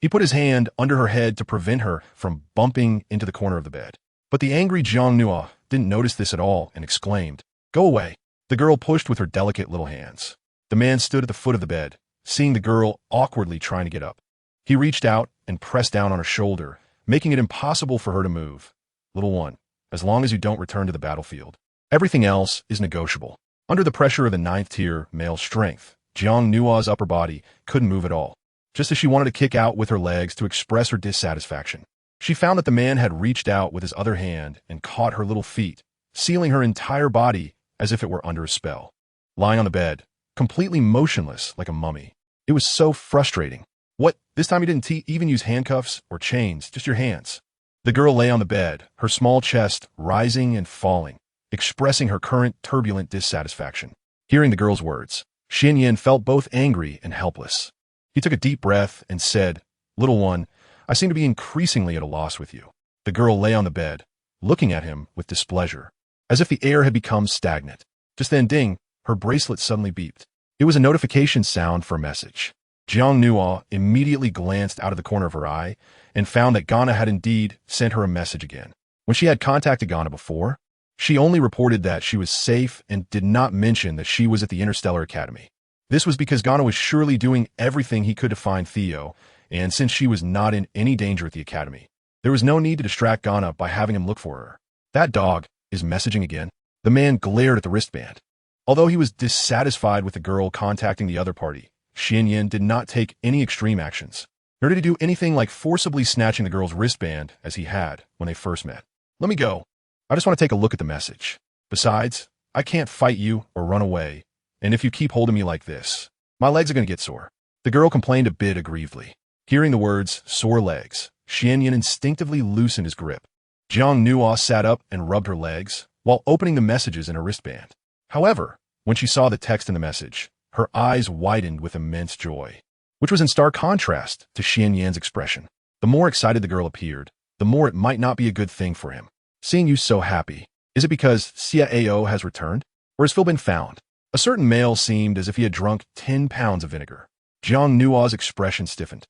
he put his hand under her head to prevent her from bumping into the corner of the bed. But the angry Jiang Nua didn't notice this at all and exclaimed, Go away. The girl pushed with her delicate little hands. The man stood at the foot of the bed, seeing the girl awkwardly trying to get up. He reached out and pressed down on her shoulder, making it impossible for her to move. Little one, as long as you don't return to the battlefield, everything else is negotiable. Under the pressure of the 9th-tier male strength, Jiang Nua's upper body couldn't move at all. Just as she wanted to kick out with her legs to express her dissatisfaction, she found that the man had reached out with his other hand and caught her little feet, sealing her entire body as if it were under a spell. Lying on the bed, completely motionless like a mummy. It was so frustrating. What? This time you didn't even use handcuffs or chains, just your hands. The girl lay on the bed, her small chest rising and falling, expressing her current turbulent dissatisfaction. Hearing the girl's words, Xian Yan felt both angry and helpless. He took a deep breath and said, Little one, I seem to be increasingly at a loss with you. The girl lay on the bed, looking at him with displeasure, as if the air had become stagnant. Just then, ding, her bracelet suddenly beeped. It was a notification sound for a message. Jiang Nua immediately glanced out of the corner of her eye and found that Ghana had indeed sent her a message again. When she had contacted Ghana before, she only reported that she was safe and did not mention that she was at the Interstellar Academy. This was because Ghana was surely doing everything he could to find Theo, and since she was not in any danger at the Academy, there was no need to distract Ghana by having him look for her. That dog is messaging again. The man glared at the wristband. Although he was dissatisfied with the girl contacting the other party, Xian Yan did not take any extreme actions, nor did he do anything like forcibly snatching the girl's wristband as he had when they first met. Let me go. I just want to take a look at the message. Besides, I can't fight you or run away, and if you keep holding me like this, my legs are going to get sore. The girl complained a bit aggrievedly. Hearing the words, sore legs, Xian Yan instinctively loosened his grip. Jiang Nua sat up and rubbed her legs while opening the messages in her wristband. However, when she saw the text in the message, her eyes widened with immense joy, which was in stark contrast to Xian Yan's expression. The more excited the girl appeared, the more it might not be a good thing for him. Seeing you so happy, is it because Xiao has returned? Or has Phil been found? A certain male seemed as if he had drunk 10 pounds of vinegar. Jiang Nua's expression stiffened.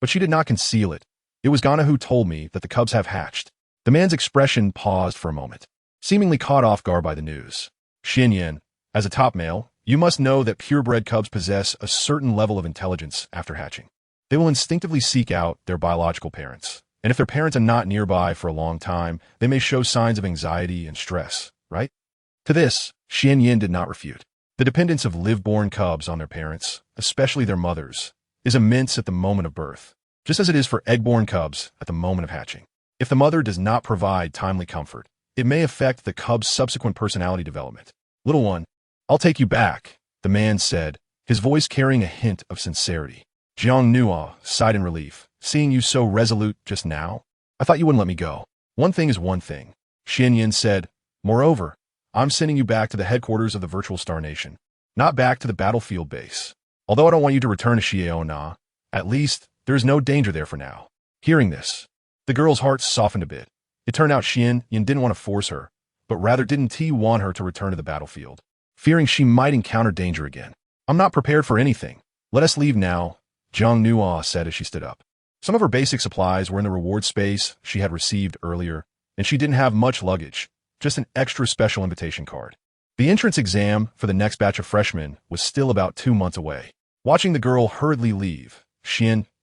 But she did not conceal it. It was Ghana who told me that the cubs have hatched. The man's expression paused for a moment, seemingly caught off guard by the news. Xian Yan, as a top male, you must know that purebred cubs possess a certain level of intelligence after hatching. They will instinctively seek out their biological parents. And if their parents are not nearby for a long time, they may show signs of anxiety and stress, right? To this, Xian Yan did not refute. The dependence of live-born cubs on their parents, especially their mothers, is immense at the moment of birth, just as it is for egg-born cubs at the moment of hatching. If the mother does not provide timely comfort, it may affect the cub's subsequent personality development. Little one, I'll take you back, the man said, his voice carrying a hint of sincerity. Jiang Nua sighed in relief. Seeing you so resolute just now, I thought you wouldn't let me go. One thing is one thing, Xian Yan said. Moreover, I'm sending you back to the headquarters of the Virtual Star Nation, not back to the battlefield base. Although I don't want you to return to Xiao Na, at least There is no danger there for now. Hearing this, the girl's heart softened a bit. It turned out Yin didn't want to force her, but rather didn't he want her to return to the battlefield, fearing she might encounter danger again. I'm not prepared for anything. Let us leave now, Jiang Nuo said as she stood up. Some of her basic supplies were in the reward space she had received earlier, and she didn't have much luggage, just an extra special invitation card. The entrance exam for the next batch of freshmen was still about 2 months away. Watching the girl hurriedly leave,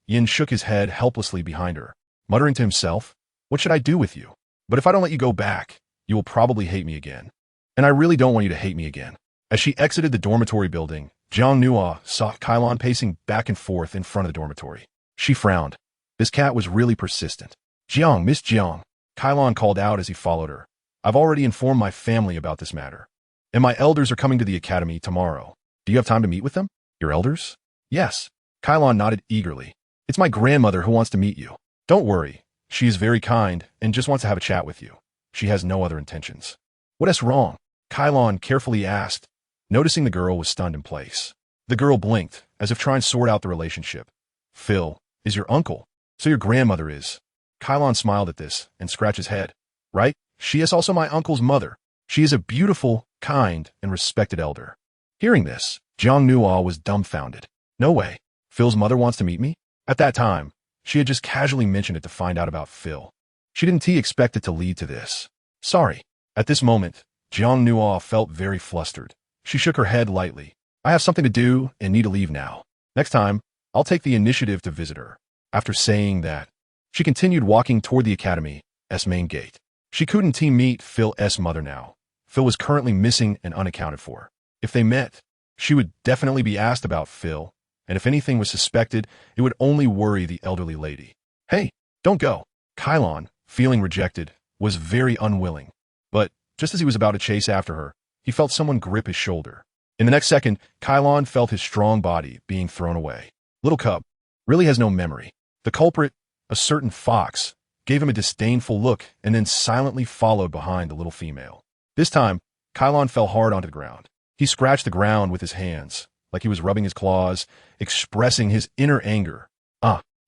Yin shook his head helplessly behind her, muttering to himself, "What should I do with you? But if I don't let you go back, you will probably hate me again. And I really don't want you to hate me again." As she exited the dormitory building, Jiang Nuo saw Kylon pacing back and forth in front of the dormitory. She frowned. This cat was really persistent. "Jiang, Miss Jiang," Kylon called out as he followed her. "I've already informed my family about this matter. And my elders are coming to the academy tomorrow. Do you have time to meet with them?" "Your elders?" "Yes." Kylon nodded eagerly. "It's my grandmother who wants to meet you. Don't worry. She is very kind and just wants to have a chat with you. She has no other intentions." "What is wrong?" Kylon carefully asked, noticing the girl was stunned in place. The girl blinked, as if trying to sort out the relationship. "Phil is your uncle, so your grandmother is." Kylon smiled at this and scratched his head. "Right? She is also my uncle's mother. She is a beautiful, kind, and respected elder." Hearing this, Jiang Nuo was dumbfounded. "No way. Phil's mother wants to meet me?" At that time, she had just casually mentioned it to find out about Phil. She didn't expect it to lead to this. "Sorry." At this moment, Jiang Nuo felt very flustered. She shook her head lightly. "I have something to do and need to leave now. Next time, I'll take the initiative to visit her." After saying that, she continued walking toward the academy's main gate. She couldn't meet Phil's mother now. Phil was currently missing and unaccounted for. If they met, she would definitely be asked about Phil, and if anything was suspected, it would only worry the elderly lady. "Hey, don't go." Kylon, feeling rejected, was very unwilling. But just as he was about to chase after her, he felt someone grip his shoulder. In the next second, Kylon felt his strong body being thrown away. Little cub really has no memory. The culprit, a certain fox, gave him a disdainful look and then silently followed behind the little female. This time, Kylon fell hard onto the ground. He scratched the ground with his hands, like he was rubbing his claws, expressing his inner anger.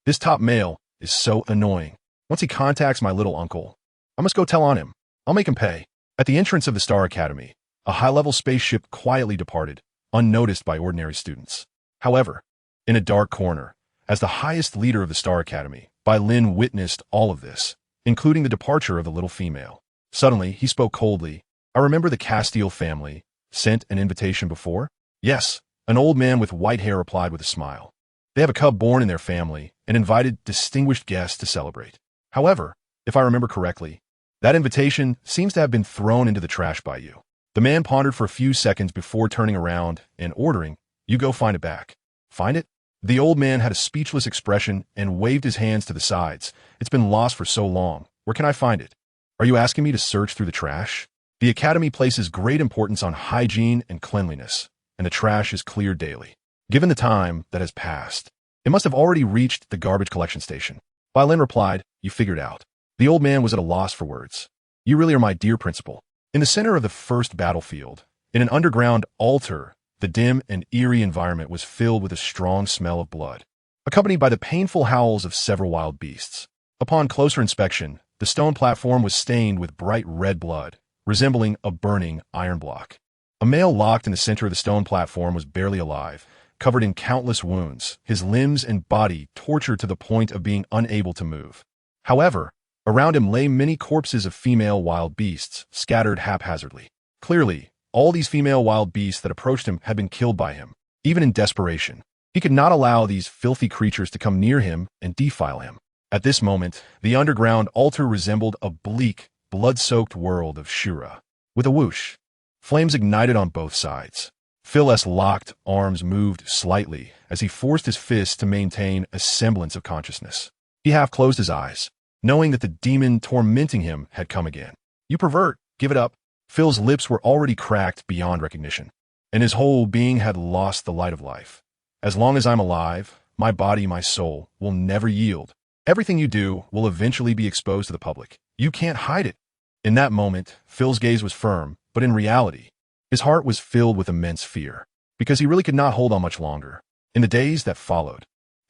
This top male is so annoying. Once he contacts my little uncle, I must go tell on him. I'll make him pay. At the entrance of the Star Academy, a high-level spaceship quietly departed, unnoticed by ordinary students. However, in a dark corner, as the highest leader of the Star Academy, Bai Lin witnessed all of this, including the departure of the little female. Suddenly, he spoke coldly. "I remember the Castile family sent an invitation before?" "Yes," an old man with white hair replied with a smile. "They have a cub born in their family and invited distinguished guests to celebrate. However, if I remember correctly, that invitation seems to have been thrown into the trash by you." The man pondered for a few seconds before turning around and ordering, "You go find it back." "Find it?" The old man had a speechless expression and waved his hands to the sides. "It's been lost for so long. Where can I find it? Are you asking me to search through the trash?" The academy places great importance on hygiene and cleanliness, and the trash is cleared daily. Given the time that has passed, it must have already reached the garbage collection station. Bai Lin replied, "You figured out." The old man was at a loss for words. "You really are my dear principal." In the center of the first battlefield, in an underground altar, the dim and eerie environment was filled with a strong smell of blood, accompanied by the painful howls of several wild beasts. Upon closer inspection, the stone platform was stained with bright red blood, resembling a burning iron block. A male locked in the center of the stone platform was barely alive, covered in countless wounds, his limbs and body tortured to the point of being unable to move. However, around him lay many corpses of female wild beasts, scattered haphazardly. Clearly, all these female wild beasts that approached him had been killed by him. Even in desperation, he could not allow these filthy creatures to come near him and defile him. At this moment, the underground altar resembled a bleak, blood-soaked world of Shura. With a whoosh, flames ignited on both sides. Phil's locked arms moved slightly as he forced his fists to maintain a semblance of consciousness. He half closed his eyes, knowing that the demon tormenting him had come again. "You pervert, give it up." Phil's lips were already cracked beyond recognition, and his whole being had lost the light of life. "As long as I'm alive, my body, my soul, will never yield. Everything you do will eventually be exposed to the public. You can't hide it." In that moment, Phil's gaze was firm, but in reality, his heart was filled with immense fear, because he really could not hold on much longer. In the days that followed,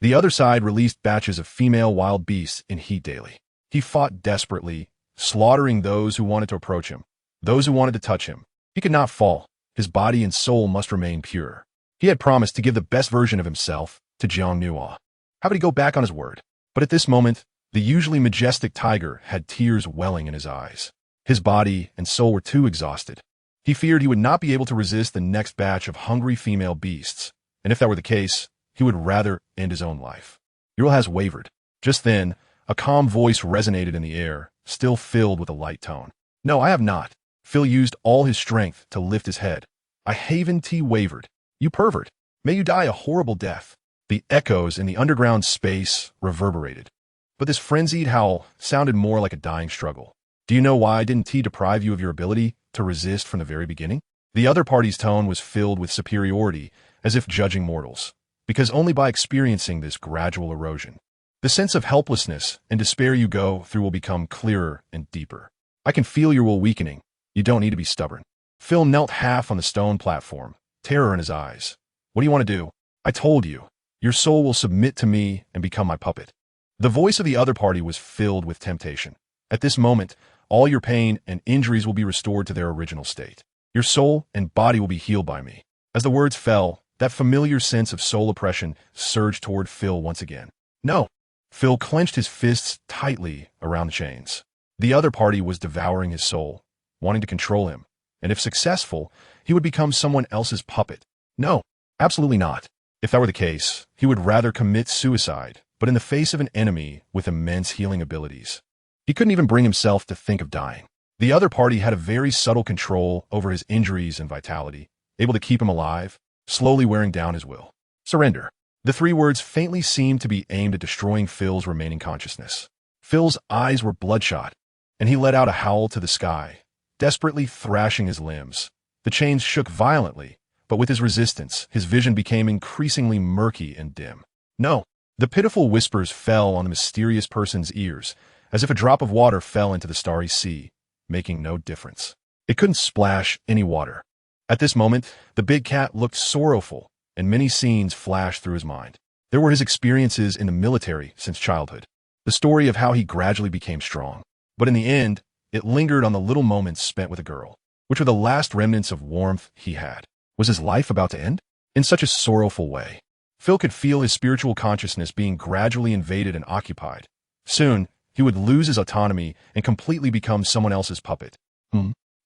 The other side released batches of female wild beasts in heat daily. He fought desperately, slaughtering those who wanted to approach him, those who wanted to touch him. He could not fall. His body and soul must remain pure. He had promised to give the best version of himself to Jiang Nuo. How would he go back on his word? But at this moment, the usually majestic tiger had tears welling in his eyes. His body and soul were too exhausted. He feared he would not be able to resist the next batch of hungry female beasts, and if that were the case, he would rather end his own life. Uriel has wavered. Just then, a calm voice resonated in the air, still filled with a light tone. No, I have not. Phil used all his strength to lift his head. I Haven T wavered. You pervert. May you die a horrible death. The echoes in the underground space reverberated. But this frenzied howl sounded more like a dying struggle. Do you know why didn't T deprive you of your ability to resist from the very beginning? The other party's tone was filled with superiority, as if judging mortals. Because only by experiencing this gradual erosion, the sense of helplessness and despair you go through will become clearer and deeper. I can feel your will weakening. You don't need to be stubborn. Phil knelt half on the stone platform, terror in his eyes. What do you want to do? I told you. Your soul will submit to me and become my puppet. The voice of the other party was filled with temptation. At this moment, all your pain and injuries will be restored to their original state. Your soul and body will be healed by me. As the words fell, that familiar sense of soul oppression surged toward Phil once again. No. Phil clenched his fists tightly around the chains. The other party was devouring his soul, wanting to control him, and if successful, he would become someone else's puppet. No, absolutely not. If that were the case, he would rather commit suicide, but in the face of an enemy with immense healing abilities. He couldn't even bring himself to think of dying. The other party had a very subtle control over his injuries and vitality, able to keep him alive, slowly wearing down his will. Surrender. The three words faintly seemed to be aimed at destroying Phil's remaining consciousness. Phil's eyes were bloodshot, and he let out a howl to the sky, desperately thrashing his limbs. The chains shook violently, but with his resistance, his vision became increasingly murky and dim. No. The pitiful whispers fell on the mysterious person's ears, as if a drop of water fell into the starry sea, making no difference. It couldn't splash any water. At this moment, the big cat looked sorrowful, and many scenes flashed through his mind. There were his experiences in the military since childhood, the story of how he gradually became strong. But in the end, it lingered on the little moments spent with a girl, which were the last remnants of warmth he had. Was his life about to end? In such a sorrowful way. Phil could feel his spiritual consciousness being gradually invaded and occupied. Soon, he would lose his autonomy and completely become someone else's puppet.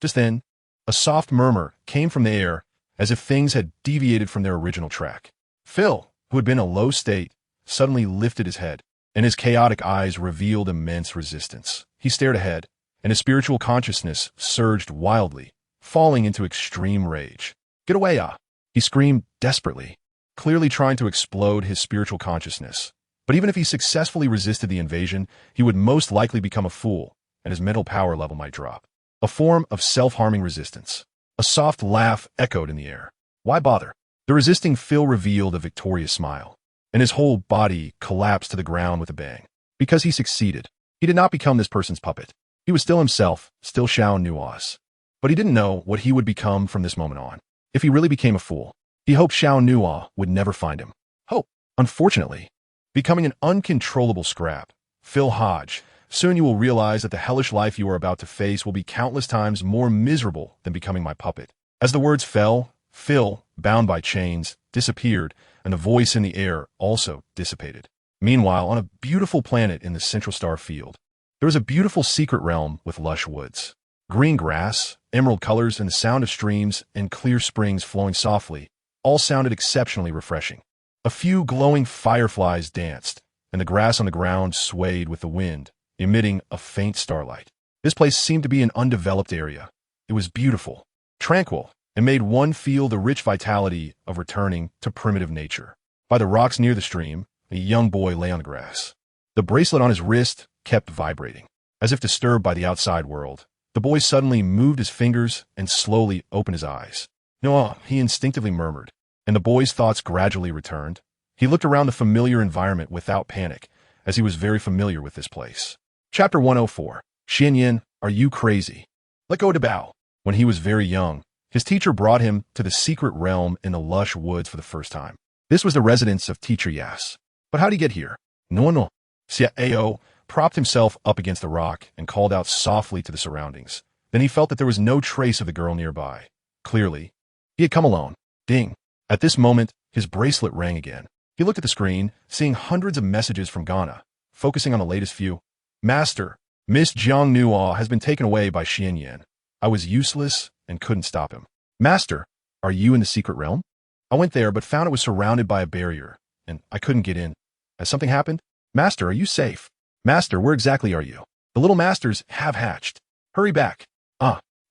Just then, a soft murmur came from the air, as if things had deviated from their original track. Phil, who had been in a low state, suddenly lifted his head, and his chaotic eyes revealed immense resistance. He stared ahead, and his spiritual consciousness surged wildly, falling into extreme rage. Get away, ah! He screamed desperately, clearly trying to explode his spiritual consciousness. But even if he successfully resisted the invasion, he would most likely become a fool, and his mental power level might drop. A form of self-harming resistance. A soft laugh echoed in the air. Why bother? The resisting Phil revealed a victorious smile, and his whole body collapsed to the ground with a bang. Because he succeeded. He did not become this person's puppet. He was still himself, still Xiao Nuo's. But he didn't know what he would become from this moment on. If he really became a fool, he hoped Xiao Nuo would never find him. Hope. Unfortunately, becoming an uncontrollable scrap. Phil Hodge, soon you will realize that the hellish life you are about to face will be countless times more miserable than becoming my puppet. As the words fell, Phil, bound by chains, disappeared, and the voice in the air also dissipated. Meanwhile, on a beautiful planet in the Central Star Field, there was a beautiful secret realm with lush woods, green grass, emerald colors, and the sound of streams and clear springs flowing softly, all sounded exceptionally refreshing. A few glowing fireflies danced, and the grass on the ground swayed with the wind, emitting a faint starlight. This place seemed to be an undeveloped area. It was beautiful, tranquil, and made one feel the rich vitality of returning to primitive nature. By the rocks near the stream, a young boy lay on the grass. The bracelet on his wrist kept vibrating. As if disturbed by the outside world, the boy suddenly moved his fingers and slowly opened his eyes. No, he instinctively murmured, and the boy's thoughts gradually returned. He looked around the familiar environment without panic, as he was very familiar with this place. Chapter 104. Xianyan, are you crazy? Let go to Bao. When he was very young, his teacher brought him to the secret realm in the lush woods for the first time. This was the residence of Teacher Yas. But how'd he get here? No. Xiao propped himself up against the rock and called out softly to the surroundings. Then he felt that there was no trace of the girl nearby. Clearly, he had come alone. Ding. At this moment, his bracelet rang again. He looked at the screen, seeing hundreds of messages from Ghana, focusing on the latest few. Master, Miss Jiang Nuo has been taken away by Xianyan. I was useless and couldn't stop him. Master, are you in the secret realm? I went there but found it was surrounded by a barrier, and I couldn't get in. Has something happened? Master, are you safe? Master, where exactly are you? The little masters have hatched. Hurry back.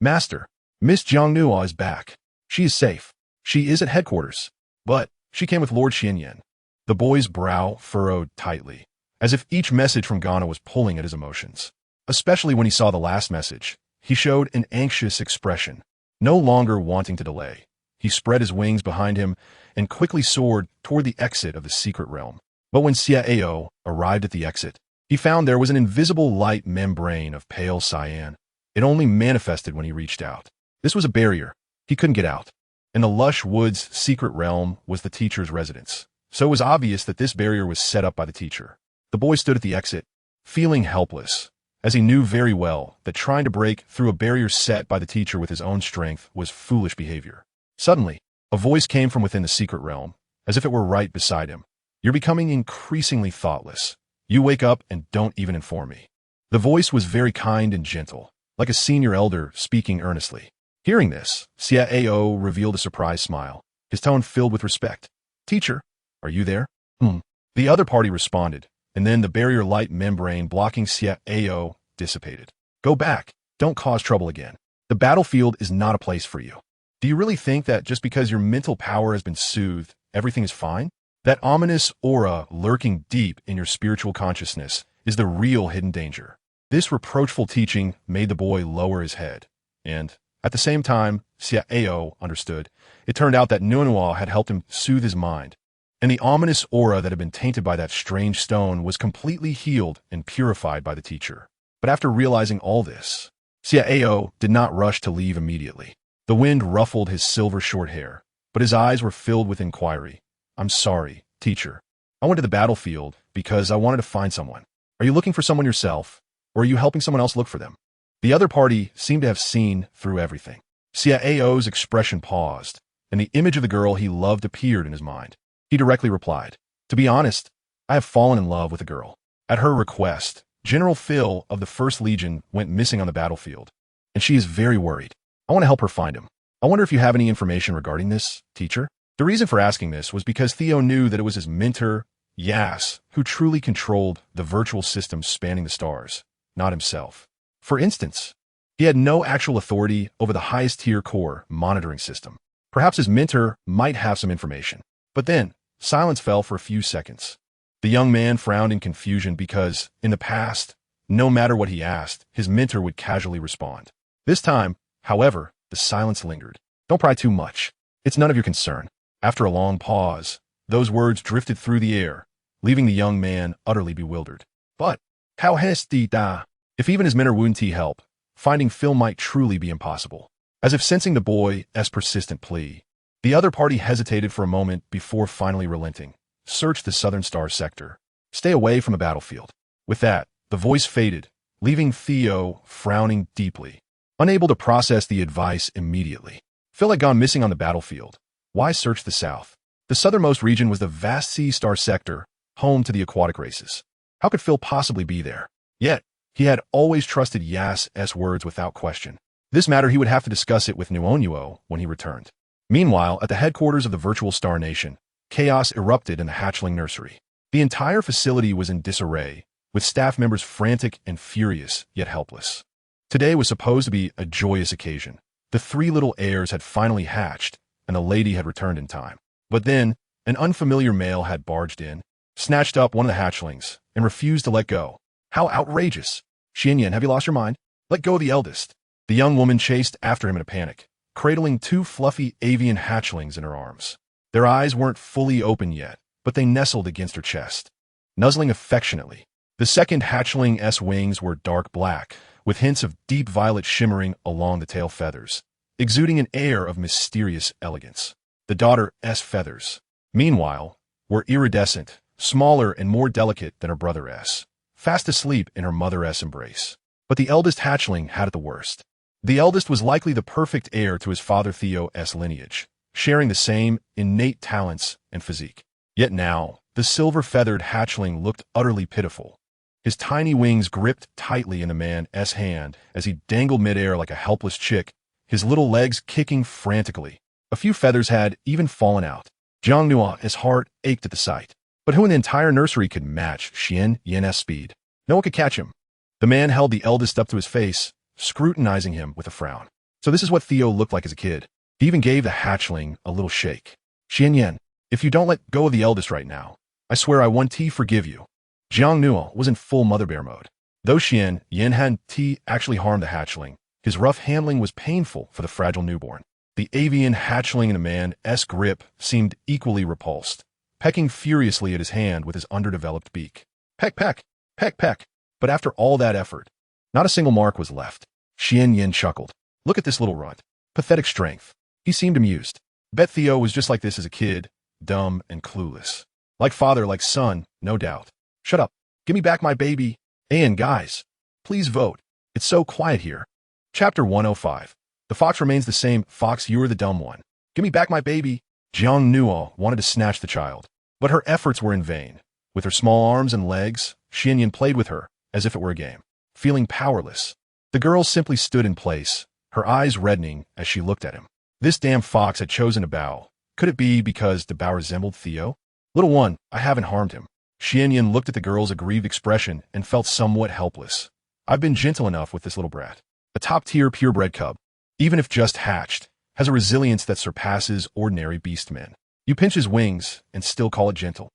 Master, Miss Jiang Nuo is back. She is safe. She is at headquarters. But she came with Lord Xianyan. The boy's brow furrowed tightly, as if each message from Ghana was pulling at his emotions. Especially when he saw the last message, he showed an anxious expression, no longer wanting to delay. He spread his wings behind him and quickly soared toward the exit of the secret realm. But when Xiao arrived at the exit, he found there was an invisible light membrane of pale cyan. It only manifested when he reached out. This was a barrier. He couldn't get out. In the lush woods' secret realm was the teacher's residence, so it was obvious that this barrier was set up by the teacher. The boy stood at the exit, feeling helpless, as he knew very well that trying to break through a barrier set by the teacher with his own strength was foolish behavior. Suddenly, a voice came from within the secret realm, as if it were right beside him. You're becoming increasingly thoughtless. You wake up and don't even inform me. The voice was very kind and gentle, like a senior elder speaking earnestly. Hearing this, Xiao revealed a surprised smile, his tone filled with respect. Teacher, are you there? The other party responded, and then the barrier light membrane blocking Xiao dissipated. Go back. Don't cause trouble again. The battlefield is not a place for you. Do you really think that just because your mental power has been soothed, everything is fine? That ominous aura lurking deep in your spiritual consciousness is the real hidden danger. This reproachful teaching made the boy lower his head, and at the same time, Xiao understood. It turned out that Nuonua had helped him soothe his mind, and the ominous aura that had been tainted by that strange stone was completely healed and purified by the teacher. But after realizing all this, Xiao did not rush to leave immediately. The wind ruffled his silver short hair, but his eyes were filled with inquiry. I'm sorry, teacher. I went to the battlefield because I wanted to find someone. Are you looking for someone yourself, or are you helping someone else look for them? The other party seemed to have seen through everything. Xiao's expression paused, and the image of the girl he loved appeared in his mind. He directly replied, To be honest, I have fallen in love with a girl. At her request, General Phil of the 1st Legion went missing on the battlefield, and she is very worried. I want to help her find him. I wonder if you have any information regarding this, teacher? The reason for asking this was because Theo knew that it was his mentor, Yas, who truly controlled the virtual system spanning the stars, not himself. For instance, he had no actual authority over the highest tier core monitoring system. Perhaps his mentor might have some information. But then, silence fell for a few seconds. The young man frowned in confusion because, in the past, no matter what he asked, his mentor would casually respond. This time, however, the silence lingered. Don't pry too much. It's none of your concern. After a long pause, those words drifted through the air, leaving the young man utterly bewildered. But, how hasty da? If even his mentor wouldn't help, finding Phil might truly be impossible. As if sensing the boy's persistent plea, the other party hesitated for a moment before finally relenting. Search the southern star sector. Stay away from the battlefield. With that, the voice faded, leaving Theo frowning deeply, unable to process the advice immediately. Phil had gone missing on the battlefield. Why search the south? The southernmost region was the vast sea star sector, home to the aquatic races. How could Phil possibly be there? Yet, he had always trusted Yas's words without question. This matter he would have to discuss it with Nuonuo when he returned. Meanwhile, at the headquarters of the virtual Star Nation, chaos erupted in the hatchling nursery. The entire facility was in disarray, with staff members frantic and furious, yet helpless. Today was supposed to be a joyous occasion. The 3 little heirs had finally hatched, and the lady had returned in time. But then, an unfamiliar male had barged in, snatched up one of the hatchlings, and refused to let go. How outrageous! Xianyan, have you lost your mind? Let go of the eldest. The young woman chased after him in a panic, cradling 2 fluffy avian hatchlings in her arms. Their eyes weren't fully open yet, but they nestled against her chest, nuzzling affectionately. The second hatchling's wings were dark black, with hints of deep violet shimmering along the tail feathers, exuding an air of mysterious elegance. The daughter's feathers, meanwhile, were iridescent, smaller and more delicate than her brother S, fast asleep in her mother S embrace. But the eldest hatchling had it the worst. The eldest was likely the perfect heir to his father Theo S lineage, sharing the same innate talents and physique. Yet now, the silver-feathered hatchling looked utterly pitiful. His tiny wings gripped tightly in the man's hand as he dangled midair like a helpless chick, his little legs kicking frantically. A few feathers had even fallen out. Jiang Nua's heart ached at the sight. But who in the entire nursery could match Xian Yan's speed? No one could catch him. The man held the eldest up to his face, scrutinizing him with a frown. So this is what Theo looked like as a kid. He even gave the hatchling a little shake. Xian Yan, if you don't let go of the eldest right now, I swear I won't forgive you. Jiang Nua was in full mother bear mode. Though Xian Yan hadn't actually harmed the hatchling, his rough handling was painful for the fragile newborn. The avian hatchling in a man's grip seemed equally repulsed, pecking furiously at his hand with his underdeveloped beak. Peck, peck, peck, peck. But after all that effort, not a single mark was left. Xian Yan chuckled. Look at this little runt. Pathetic strength. He seemed amused. Bet Theo was just like this as a kid, dumb and clueless. Like father, like son, no doubt. Shut up. Give me back my baby. And guys, please vote. It's so quiet here. Chapter 105. The fox remains the same. Fox, you're the dumb one. Give me back my baby. Jiang Nua wanted to snatch the child, but her efforts were in vain. With her small arms and legs, Xian Yan played with her as if it were a game. Feeling powerless, the girl simply stood in place, her eyes reddening as she looked at him. This damn fox had chosen to bow. Could it be because the bow resembled Theo? Little one, I haven't harmed him. Xian Yan looked at the girl's aggrieved expression and felt somewhat helpless. I've been gentle enough with this little brat. A top-tier purebred cub, even if just hatched, has a resilience that surpasses ordinary beastmen. You pinch his wings and still call it gentle.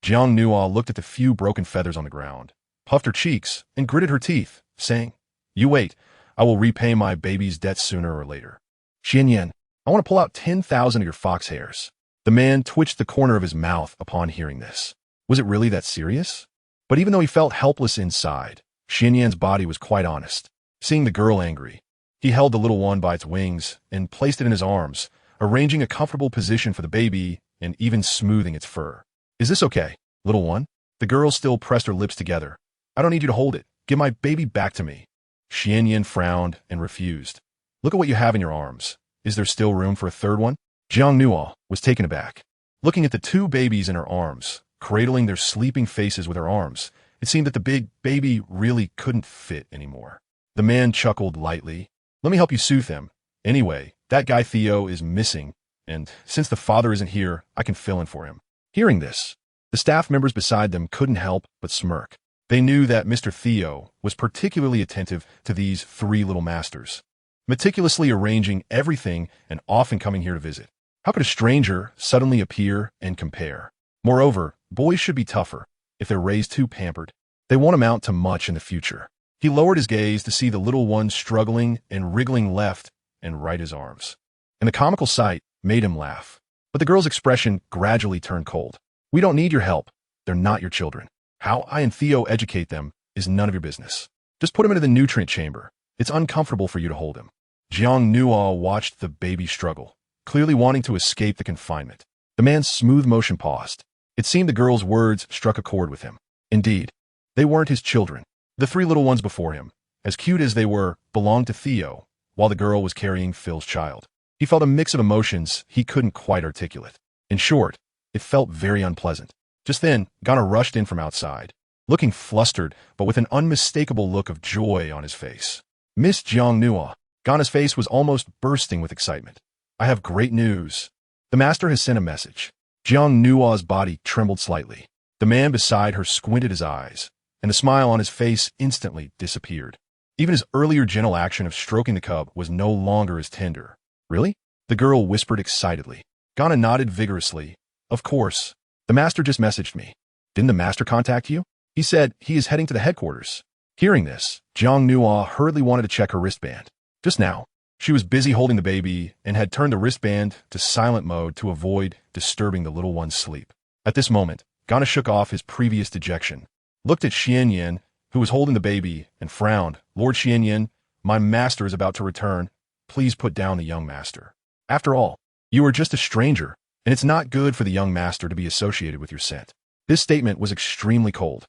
Jiang Nua looked at the few broken feathers on the ground, puffed her cheeks, and gritted her teeth, saying, You wait, I will repay my baby's debt sooner or later. Xian Yan, I want to pull out 10,000 of your fox hairs. The man twitched the corner of his mouth upon hearing this. Was it really that serious? But even though he felt helpless inside, Xian Yan's body was quite honest. Seeing the girl angry, he held the little one by its wings and placed it in his arms, arranging a comfortable position for the baby and even smoothing its fur. Is this okay, little one? The girl still pressed her lips together. I don't need you to hold it. Give my baby back to me. Xian Yan frowned and refused. Look at what you have in your arms. Is there still room for a third one? Jiang Nua was taken aback. Looking at the two babies in her arms, cradling their sleeping faces with her arms, it seemed that the big baby really couldn't fit anymore. The man chuckled lightly. Let me help you soothe him. Anyway, that guy Theo is missing, and since the father isn't here, I can fill in for him. Hearing this, the staff members beside them couldn't help but smirk. They knew that Mr. Theo was particularly attentive to these three little masters, meticulously arranging everything and often coming here to visit. How could a stranger suddenly appear and compare? Moreover, boys should be tougher. If they're raised too pampered, they won't amount to much in the future. He lowered his gaze to see the little one struggling and wriggling left and right his arms. And the comical sight made him laugh. But the girl's expression gradually turned cold. We don't need your help. They're not your children. How I and Theo educate them is none of your business. Just put him into the nutrient chamber. It's uncomfortable for you to hold him. Jiang Nua watched the baby struggle, clearly wanting to escape the confinement. The man's smooth motion paused. It seemed the girl's words struck a chord with him. Indeed, they weren't his children. The three little ones before him, as cute as they were, belonged to Theo, while the girl was carrying Phil's child. He felt a mix of emotions he couldn't quite articulate. In short, it felt very unpleasant. Just then, Ghana rushed in from outside, looking flustered, but with an unmistakable look of joy on his face. Miss Jiang Nua. Ghana's face was almost bursting with excitement. I have great news. The master has sent a message. Jiang Nua's body trembled slightly. The man beside her squinted his eyes, and the smile on his face instantly disappeared. Even his earlier gentle action of stroking the cub was no longer as tender. Really? The girl whispered excitedly. Ghana nodded vigorously. Of course. The master just messaged me. Didn't the master contact you? He said he is heading to the headquarters. Hearing this, Jiang Nua hurriedly wanted to check her wristband. Just now, she was busy holding the baby and had turned the wristband to silent mode to avoid disturbing the little one's sleep. At this moment, Ghana shook off his previous dejection, looked at Xian Yan, who was holding the baby, and frowned. Lord Xian Yan, my master is about to return. Please put down the young master. After all, you are just a stranger, and it's not good for the young master to be associated with your scent. This statement was extremely cold.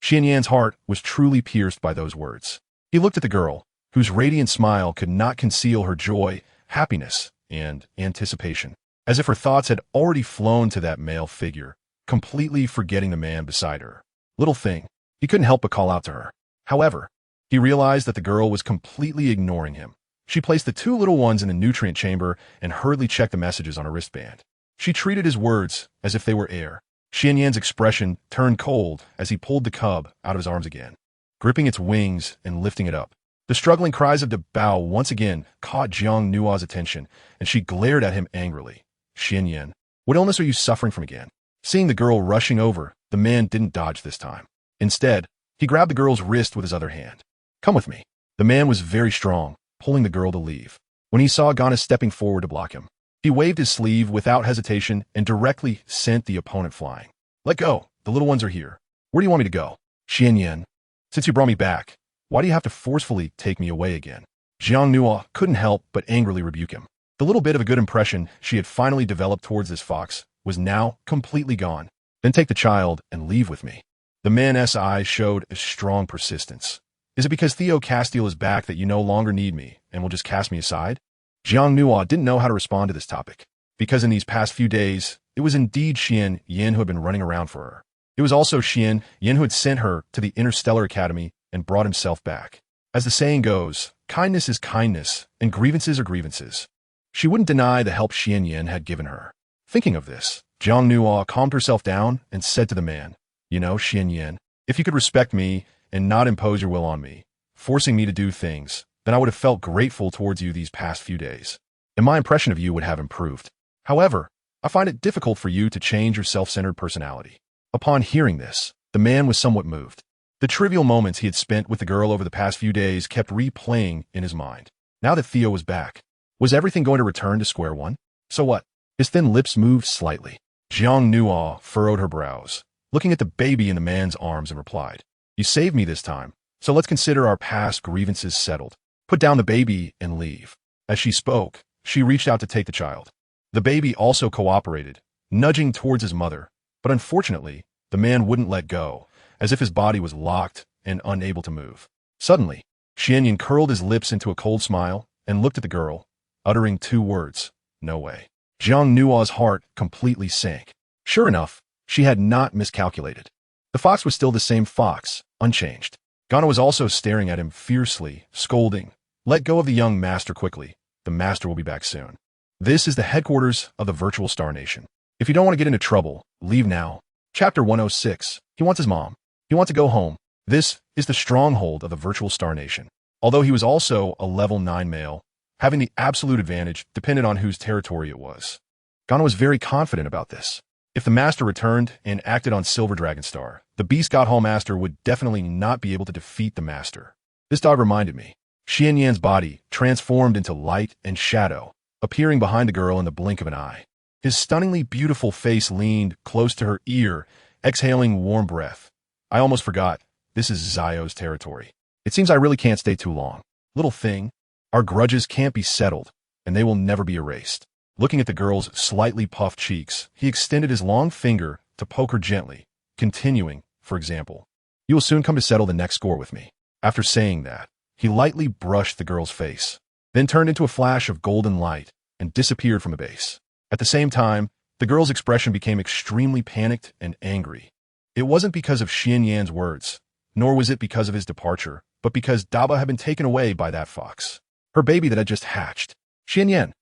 Xianyan's heart was truly pierced by those words. He looked at the girl, whose radiant smile could not conceal her joy, happiness, and anticipation, as if her thoughts had already flown to that male figure, completely forgetting the man beside her. Little thing, he couldn't help but call out to her. However, he realized that the girl was completely ignoring him. She placed the two little ones in the nutrient chamber and hurriedly checked the messages on her wristband. She treated his words as if they were air. Xianyan's expression turned cold as he pulled the cub out of his arms again, gripping its wings and lifting it up. The struggling cries of Bao once again caught Jiang Nua's attention, and she glared at him angrily. Xianyan, what illness are you suffering from again? Seeing the girl rushing over, the man didn't dodge this time. Instead, he grabbed the girl's wrist with his other hand. Come with me. The man was very strong, pulling the girl to leave. When he saw Gana stepping forward to block him, he waved his sleeve without hesitation and directly sent the opponent flying. Let go. The little ones are here. Where do you want me to go? Xianyan, since you brought me back, why do you have to forcefully take me away again? Jiang Nua couldn't help but angrily rebuke him. The little bit of a good impression she had finally developed towards this fox was now completely gone. Then take the child and leave with me. The man's eyes showed a strong persistence. Is it because Theo Castiel is back that you no longer need me and will just cast me aside? Jiang Nua didn't know how to respond to this topic, because in these past few days, it was indeed Xian Yin who had been running around for her. It was also Xian Yin who had sent her to the Interstellar Academy and brought himself back. As the saying goes, kindness is kindness, and grievances are grievances. She wouldn't deny the help Xian Yin had given her. Thinking of this, Jiang Nua calmed herself down and said to the man, You know, Xian Yin, if you could respect me and not impose your will on me, forcing me to do things, then I would have felt grateful towards you these past few days, and my impression of you would have improved. However, I find it difficult for you to change your self-centered personality. Upon hearing this, the man was somewhat moved. The trivial moments he had spent with the girl over the past few days kept replaying in his mind. Now that Theo was back, was everything going to return to square one? So what? His thin lips moved slightly. Jiang Nua furrowed her brows, looking at the baby in the man's arms, and replied, You saved me this time, so let's consider our past grievances settled. Put down the baby and leave. As she spoke, she reached out to take the child. The baby also cooperated, nudging towards his mother, but unfortunately, the man wouldn't let go, as if his body was locked and unable to move. Suddenly, Xianyan curled his lips into a cold smile and looked at the girl, uttering two words, No way. Jiang Nua's heart completely sank. Sure enough, she had not miscalculated. The fox was still the same fox, unchanged. Gana was also staring at him fiercely, scolding, Let go of the young master quickly. The master will be back soon. This is the headquarters of the virtual Star Nation. If you don't want to get into trouble, leave now. Chapter 106. He wants his mom. He wants to go home. This is the stronghold of the virtual Star Nation. Although he was also a level 9 male, having the absolute advantage depended on whose territory it was. Gana was very confident about this. If the master returned and acted on Silver Dragon Star, the Beast God Hall Master would definitely not be able to defeat the master. This dog reminded me. Xianyan's body transformed into light and shadow, appearing behind the girl in the blink of an eye. His stunningly beautiful face leaned close to her ear, exhaling warm breath. I almost forgot. This is Zio's territory. It seems I really can't stay too long. Little thing, our grudges can't be settled, and they will never be erased. Looking at the girl's slightly puffed cheeks, he extended his long finger to poke her gently, continuing, for example, You will soon come to settle the next score with me. After saying that, he lightly brushed the girl's face, then turned into a flash of golden light and disappeared from the base. At the same time, the girl's expression became extremely panicked and angry. It wasn't because of Xianyan's words, nor was it because of his departure, but because Daba had been taken away by that fox, her baby that had just hatched. Xianyan.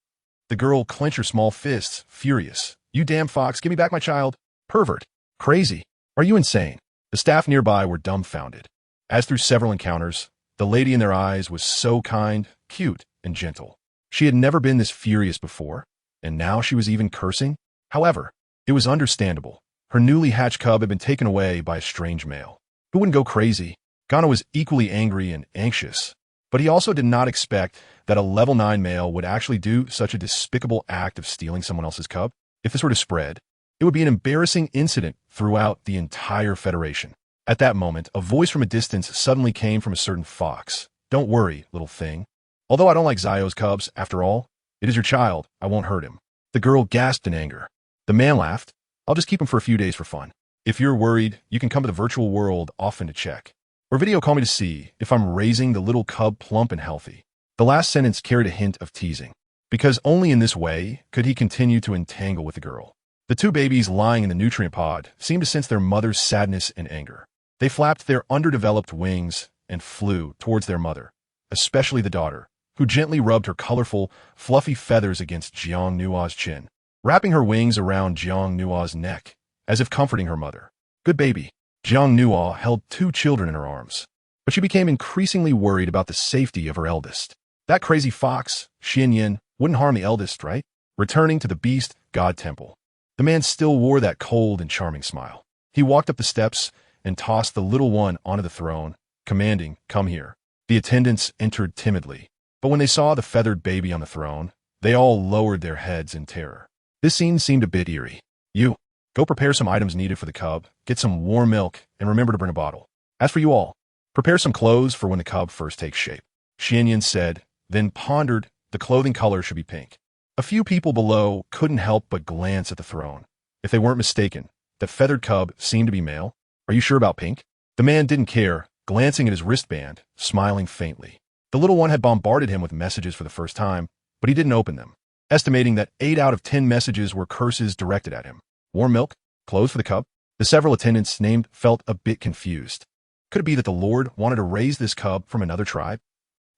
The girl clenched her small fists, furious. You damn fox, give me back my child. Pervert. Crazy. Are you insane? The staff nearby were dumbfounded. As through several encounters, the lady in their eyes was so kind, cute, and gentle. She had never been this furious before, and now she was even cursing. However, it was understandable. Her newly hatched cub had been taken away by a strange male. Who wouldn't go crazy? Gana was equally angry and anxious, but he also did not expect that a level 9 male would actually do such a despicable act of stealing someone else's cub. If this were to spread, it would be an embarrassing incident throughout the entire Federation. At that moment, a voice from a distance suddenly came from a certain fox. Don't worry, little thing. Although I don't like Zio's cubs, after all, it is your child. I won't hurt him. The girl gasped in anger. The man laughed. I'll just keep him for a few days for fun. If you're worried, you can come to the virtual world often to check. Or video call me to see if I'm raising the little cub plump and healthy. The last sentence carried a hint of teasing, because only in this way could he continue to entangle with the girl. The two babies lying in the nutrient pod seemed to sense their mother's sadness and anger. They flapped their underdeveloped wings and flew towards their mother, especially the daughter, who gently rubbed her colorful, fluffy feathers against Jiang Nua's chin, wrapping her wings around Jiang Nua's neck, as if comforting her mother. Good baby. Jiang Nua held two children in her arms, but she became increasingly worried about the safety of her eldest. That crazy fox, Xian Yin, wouldn't harm the eldest, right? Returning to the beast god temple, the man still wore that cold and charming smile. He walked up the steps and tossed the little one onto the throne, commanding, "Come here." The attendants entered timidly, but when they saw the feathered baby on the throne, they all lowered their heads in terror. This scene seemed a bit eerie. You, go prepare some items needed for the cub, get some warm milk, and remember to bring a bottle. As for you all, prepare some clothes for when the cub first takes shape. Xian Yin said, then pondered, the clothing color should be pink. A few people below couldn't help but glance at the throne. If they weren't mistaken, the feathered cub seemed to be male. Are you sure about pink? The man didn't care, glancing at his wristband, smiling faintly. The little one had bombarded him with messages for the first time, but he didn't open them, estimating that 8 out of 10 messages were curses directed at him. Warm milk? Clothes for the cub? The several attendants named felt a bit confused. Could it be that the Lord wanted to raise this cub from another tribe?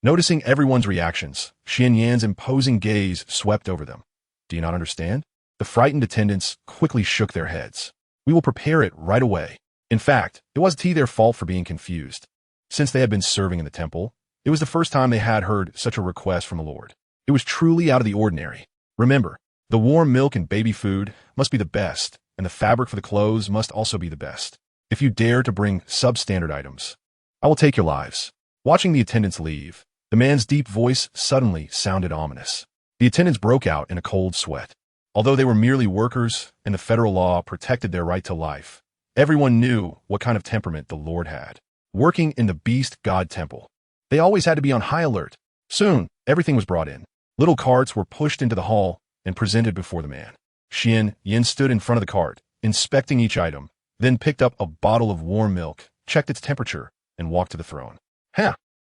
Noticing everyone's reactions, Xian Yan's imposing gaze swept over them. Do you not understand? The frightened attendants quickly shook their heads. We will prepare it right away. In fact, it wasn't their fault for being confused. Since they had been serving in the temple, it was the first time they had heard such a request from the Lord. It was truly out of the ordinary. Remember, the warm milk and baby food must be the best, and the fabric for the clothes must also be the best. If you dare to bring substandard items, I will take your lives. Watching the attendants leave, the man's deep voice suddenly sounded ominous. The attendants broke out in a cold sweat. Although they were merely workers and the federal law protected their right to life, everyone knew what kind of temperament the Lord had. Working in the beast god temple, they always had to be on high alert. Soon, everything was brought in. Little carts were pushed into the hall and presented before the man. Xian Yin stood in front of the cart, inspecting each item, then picked up a bottle of warm milk, checked its temperature, and walked to the throne.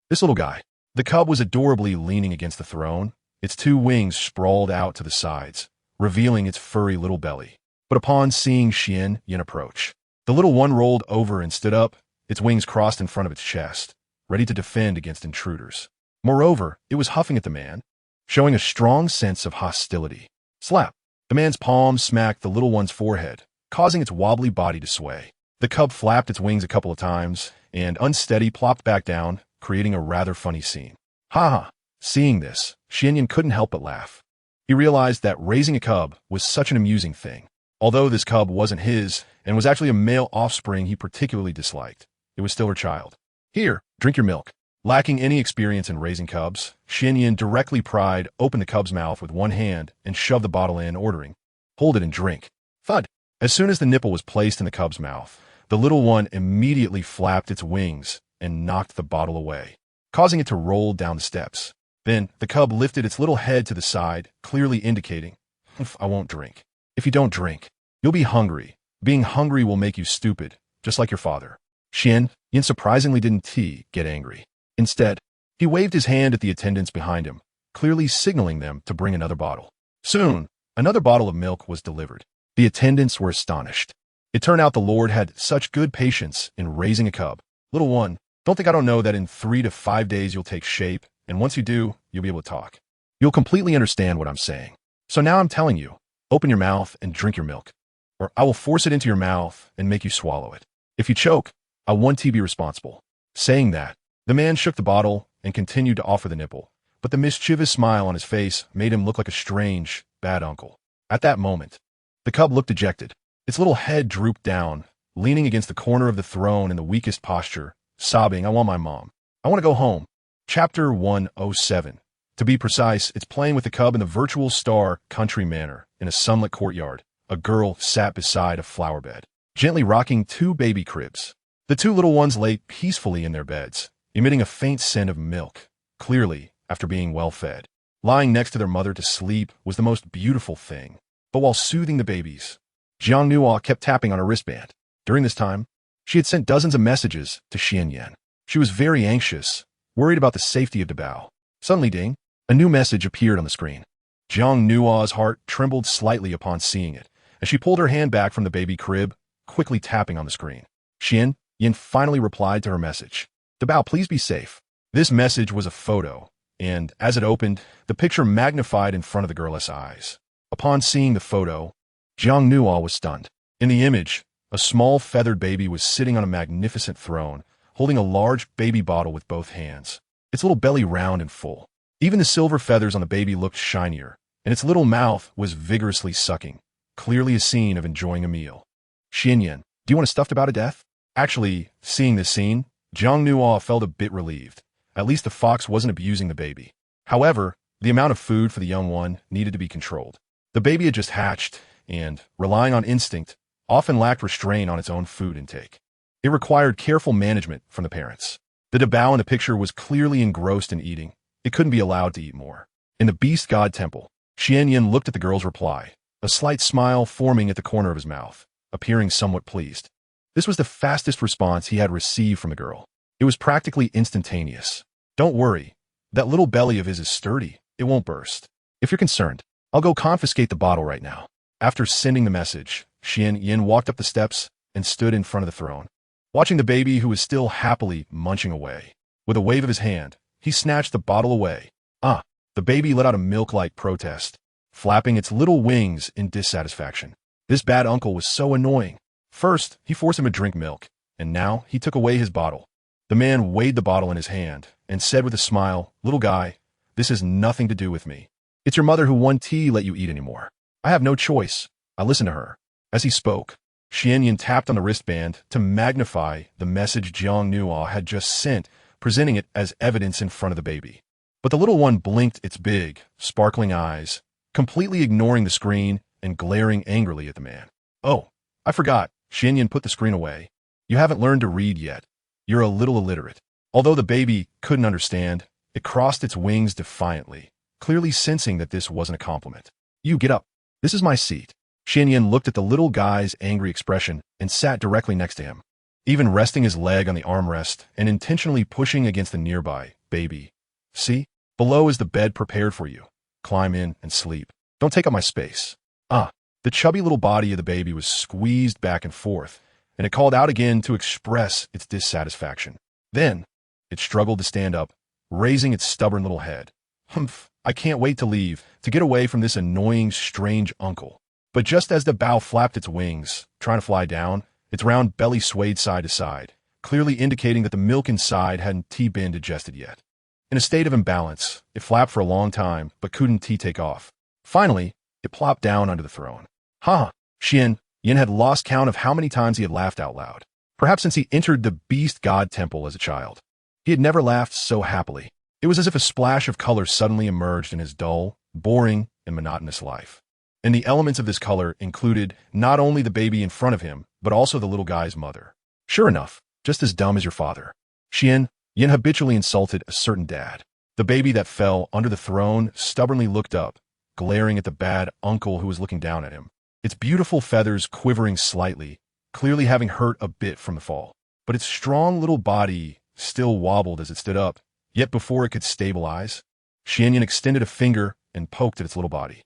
This little guy. The cub was adorably leaning against the throne, its two wings sprawled out to the sides, revealing its furry little belly. But upon seeing Xian Yin approach, the little one rolled over and stood up, its wings crossed in front of its chest, ready to defend against intruders. Moreover, it was huffing at the man, showing a strong sense of hostility. Slap! The man's palm smacked the little one's forehead, causing its wobbly body to sway. The cub flapped its wings a couple of times, and unsteady plopped back down, creating a rather funny scene. Ha ha! Seeing this, Xian Yin couldn't help but laugh. He realized that raising a cub was such an amusing thing. Although this cub wasn't his, and was actually a male offspring he particularly disliked, it was still her child. Here, drink your milk. Lacking any experience in raising cubs, Xian Yin directly pried open the cub's mouth with one hand and shoved the bottle in, ordering, "Hold it and drink." Thud! As soon as the nipple was placed in the cub's mouth, the little one immediately flapped its wings and knocked the bottle away, causing it to roll down the steps. Then, the cub lifted its little head to the side, clearly indicating, "I won't drink. If you don't drink, you'll be hungry. Being hungry will make you stupid, just like your father." Xian Yin surprisingly didn't get angry. Instead, he waved his hand at the attendants behind him, clearly signaling them to bring another bottle. Soon, another bottle of milk was delivered. The attendants were astonished. It turned out the Lord had such good patience in raising a cub. "Little one, don't think I don't know that in 3 to 5 days you'll take shape, and once you do, you'll be able to talk. You'll completely understand what I'm saying. So now I'm telling you, open your mouth and drink your milk, or I will force it into your mouth and make you swallow it. If you choke, I won't be responsible." Saying that, the man shook the bottle and continued to offer the nipple, but the mischievous smile on his face made him look like a strange, bad uncle. At that moment, the cub looked dejected. Its little head drooped down, leaning against the corner of the throne in the weakest posture, sobbing, "I want my mom. I want to go home." Chapter 107. To be precise, it's playing with the cub in the virtual star country manor in a sunlit courtyard. A girl sat beside a flower bed, gently rocking 2 baby cribs. The 2 little ones lay peacefully in their beds, emitting a faint scent of milk, clearly after being well fed. Lying next to their mother to sleep was the most beautiful thing. But while soothing the babies, Jiang Nua kept tapping on her wristband. During this time, she had sent dozens of messages to Xianyan. She was very anxious, worried about the safety of Dabao. Suddenly, ding, a new message appeared on the screen. Jiang Nua's heart trembled slightly upon seeing it, as she pulled her hand back from the baby crib, quickly tapping on the screen. Yin finally replied to her message. Dabao, please be safe. This message was a photo, and as it opened, the picture magnified in front of the girl's eyes. Upon seeing the photo, Jiang Nua was stunned. In the image, a small feathered baby was sitting on a magnificent throne, holding a large baby bottle with both hands, its little belly round and full. Even the silver feathers on the baby looked shinier, and its little mouth was vigorously sucking, clearly a scene of enjoying a meal. Xianyan, do you want a stuffed about to death? Actually, seeing this scene, Jiang Nua felt a bit relieved. At least the fox wasn't abusing the baby. However, the amount of food for the young one needed to be controlled. The baby had just hatched, and, relying on instinct, often lacked restraint on its own food intake. It required careful management from the parents. The Dabao in the picture was clearly engrossed in eating. It couldn't be allowed to eat more. In the beast god temple, Xianyan looked at the girl's reply, a slight smile forming at the corner of his mouth, appearing somewhat pleased. This was the fastest response he had received from the girl. It was practically instantaneous. Don't worry. That little belly of his is sturdy. It won't burst. If you're concerned, I'll go confiscate the bottle right now. After sending the message, Xianyan walked up the steps and stood in front of the throne, watching the baby who was still happily munching away. With a wave of his hand, he snatched the bottle away. The baby let out a milk-like protest, flapping its little wings in dissatisfaction. This bad uncle was so annoying. First, he forced him to drink milk, and now he took away his bottle. The man weighed the bottle in his hand and said with a smile, "Little guy, this has nothing to do with me. It's your mother who won't let you eat anymore. I have no choice. I listen to her." As he spoke, Xianyan tapped on the wristband to magnify the message Jiang Nua had just sent, presenting it as evidence in front of the baby. But the little one blinked its big, sparkling eyes, completely ignoring the screen and glaring angrily at the man. "Oh, I forgot." Xianyan put the screen away. "You haven't learned to read yet. You're a little illiterate." Although the baby couldn't understand, it crossed its wings defiantly, clearly sensing that this wasn't a compliment. "You get up. This is my seat." Xianyan looked at the little guy's angry expression and sat directly next to him, even resting his leg on the armrest and intentionally pushing against the nearby baby. "See? Below is the bed prepared for you. Climb in and sleep. Don't take up my space." The chubby little body of the baby was squeezed back and forth, and it called out again to express its dissatisfaction. Then, it struggled to stand up, raising its stubborn little head. "Humph, I can't wait to leave, to get away from this annoying, strange uncle." But just as the bow flapped its wings, trying to fly down, its round belly swayed side to side, clearly indicating that the milk inside hadn't been digested yet. In a state of imbalance, it flapped for a long time, but couldn't take off. Finally, it plopped down onto the throne. Yin had lost count of how many times he had laughed out loud. Perhaps since he entered the beast god temple as a child. He had never laughed so happily. It was as if a splash of color suddenly emerged in his dull, boring, and monotonous life. And the elements of this color included not only the baby in front of him, but also the little guy's mother. Sure enough, just as dumb as your father. Yin habitually insulted a certain dad. The baby that fell under the throne stubbornly looked up, glaring at the bad uncle who was looking down at him. Its beautiful feathers quivering slightly, clearly having hurt a bit from the fall. But its strong little body still wobbled as it stood up, yet before it could stabilize, Xianyan extended a finger and poked at its little body.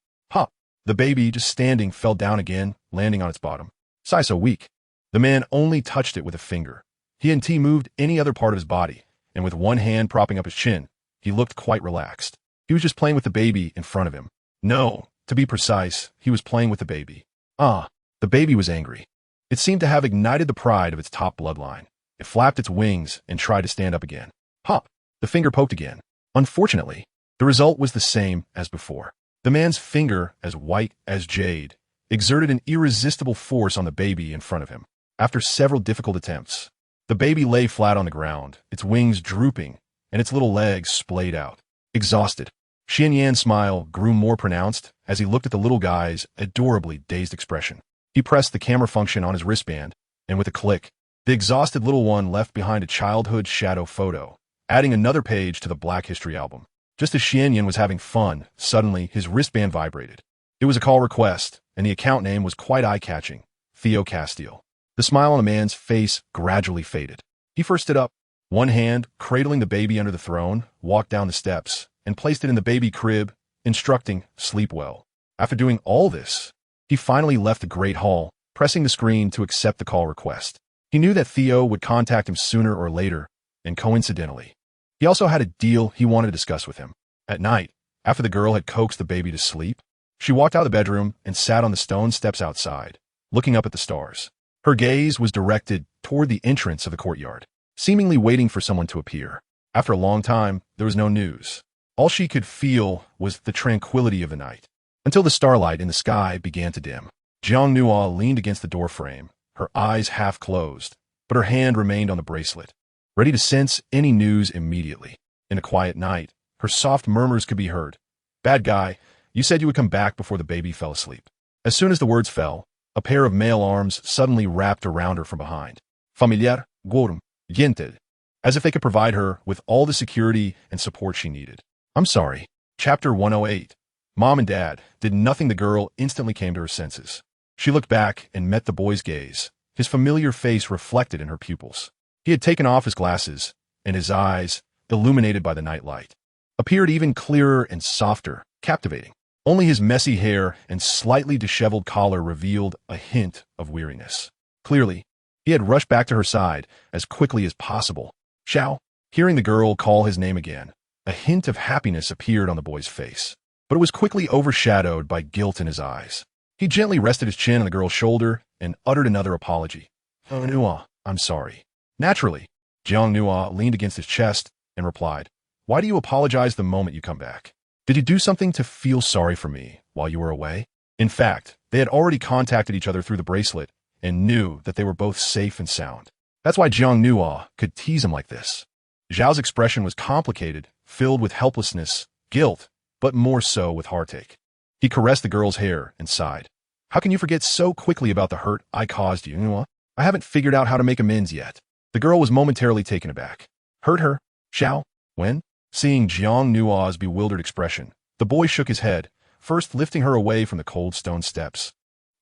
The baby, just standing, fell down again, landing on its bottom. "Sigh so weak." The man only touched it with a finger. He hadn't moved any other part of his body, and with one hand propping up his chin, he looked quite relaxed. He was just playing with the baby in front of him. No, to be precise, he was playing with the baby. The baby was angry. It seemed to have ignited the pride of its top bloodline. It flapped its wings and tried to stand up again. The finger poked again. Unfortunately, the result was the same as before. The man's finger, as white as jade, exerted an irresistible force on the baby in front of him. After several difficult attempts, the baby lay flat on the ground, its wings drooping, and its little legs splayed out. Exhausted, Xianyan's smile grew more pronounced as he looked at the little guy's adorably dazed expression. He pressed the camera function on his wristband, and with a click, the exhausted little one left behind a childhood shadow photo, adding another page to the Black History album. Just as Xianyan was having fun, suddenly his wristband vibrated. It was a call request, and the account name was quite eye-catching, Theo Castile. The smile on the man's face gradually faded. He first stood up, one hand cradling the baby under the throne, walked down the steps, and placed it in the baby crib, instructing, "Sleep well." After doing all this, he finally left the great hall, pressing the screen to accept the call request. He knew that Theo would contact him sooner or later, and coincidentally, he also had a deal he wanted to discuss with him. At night, after the girl had coaxed the baby to sleep, she walked out of the bedroom and sat on the stone steps outside, looking up at the stars. Her gaze was directed toward the entrance of the courtyard, seemingly waiting for someone to appear. After a long time, there was no news. All she could feel was the tranquility of the night, until the starlight in the sky began to dim. Jiang Nua leaned against the doorframe, her eyes half closed, but her hand remained on the bracelet, ready to sense any news immediately. In a quiet night, her soft murmurs could be heard. "Bad guy, you said you would come back before the baby fell asleep." As soon as the words fell, a pair of male arms suddenly wrapped around her from behind. Familiar, gorum, yented, as if they could provide her with all the security and support she needed. "I'm sorry." Chapter 108. Mom and Dad did nothing. The girl instantly came to her senses. She looked back and met the boy's gaze, his familiar face reflected in her pupils. He had taken off his glasses, and his eyes, illuminated by the nightlight, appeared even clearer and softer, captivating. Only his messy hair and slightly disheveled collar revealed a hint of weariness. Clearly, he had rushed back to her side as quickly as possible. "Xiao," hearing the girl call his name again, a hint of happiness appeared on the boy's face, but it was quickly overshadowed by guilt in his eyes. He gently rested his chin on the girl's shoulder and uttered another apology. "Oh, Nua, I'm sorry." Naturally, Jiang Nua leaned against his chest and replied, "Why do you apologize the moment you come back? Did you do something to feel sorry for me while you were away?" In fact, they had already contacted each other through the bracelet and knew that they were both safe and sound. That's why Jiang Nua could tease him like this. Zhao's expression was complicated, filled with helplessness, guilt, but more so with heartache. He caressed the girl's hair and sighed. "How can you forget so quickly about the hurt I caused you, Nua? I haven't figured out how to make amends yet." The girl was momentarily taken aback. "Hurt her? Xiao? When?" Seeing Jiang Nua's bewildered expression, the boy shook his head, first lifting her away from the cold stone steps,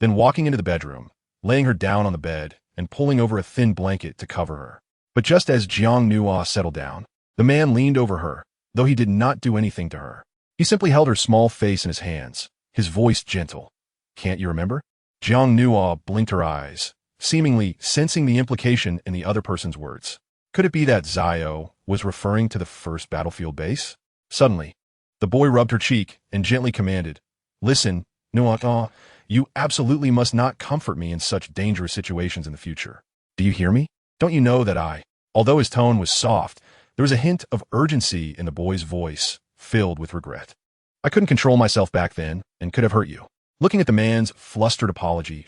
then walking into the bedroom, laying her down on the bed, and pulling over a thin blanket to cover her. But just as Jiang Nua settled down, the man leaned over her, though he did not do anything to her. He simply held her small face in his hands, his voice gentle. "Can't you remember?" Jiang Nua blinked her eyes, seemingly sensing the implication in the other person's words. Could it be that Zio was referring to the first battlefield base? Suddenly, the boy rubbed her cheek and gently commanded, "Listen, Nua, you absolutely must not comfort me in such dangerous situations in the future. Do you hear me? Don't you know that I—" Although his tone was soft, there was a hint of urgency in the boy's voice, filled with regret. "I couldn't control myself back then and could have hurt you." Looking at the man's flustered apology,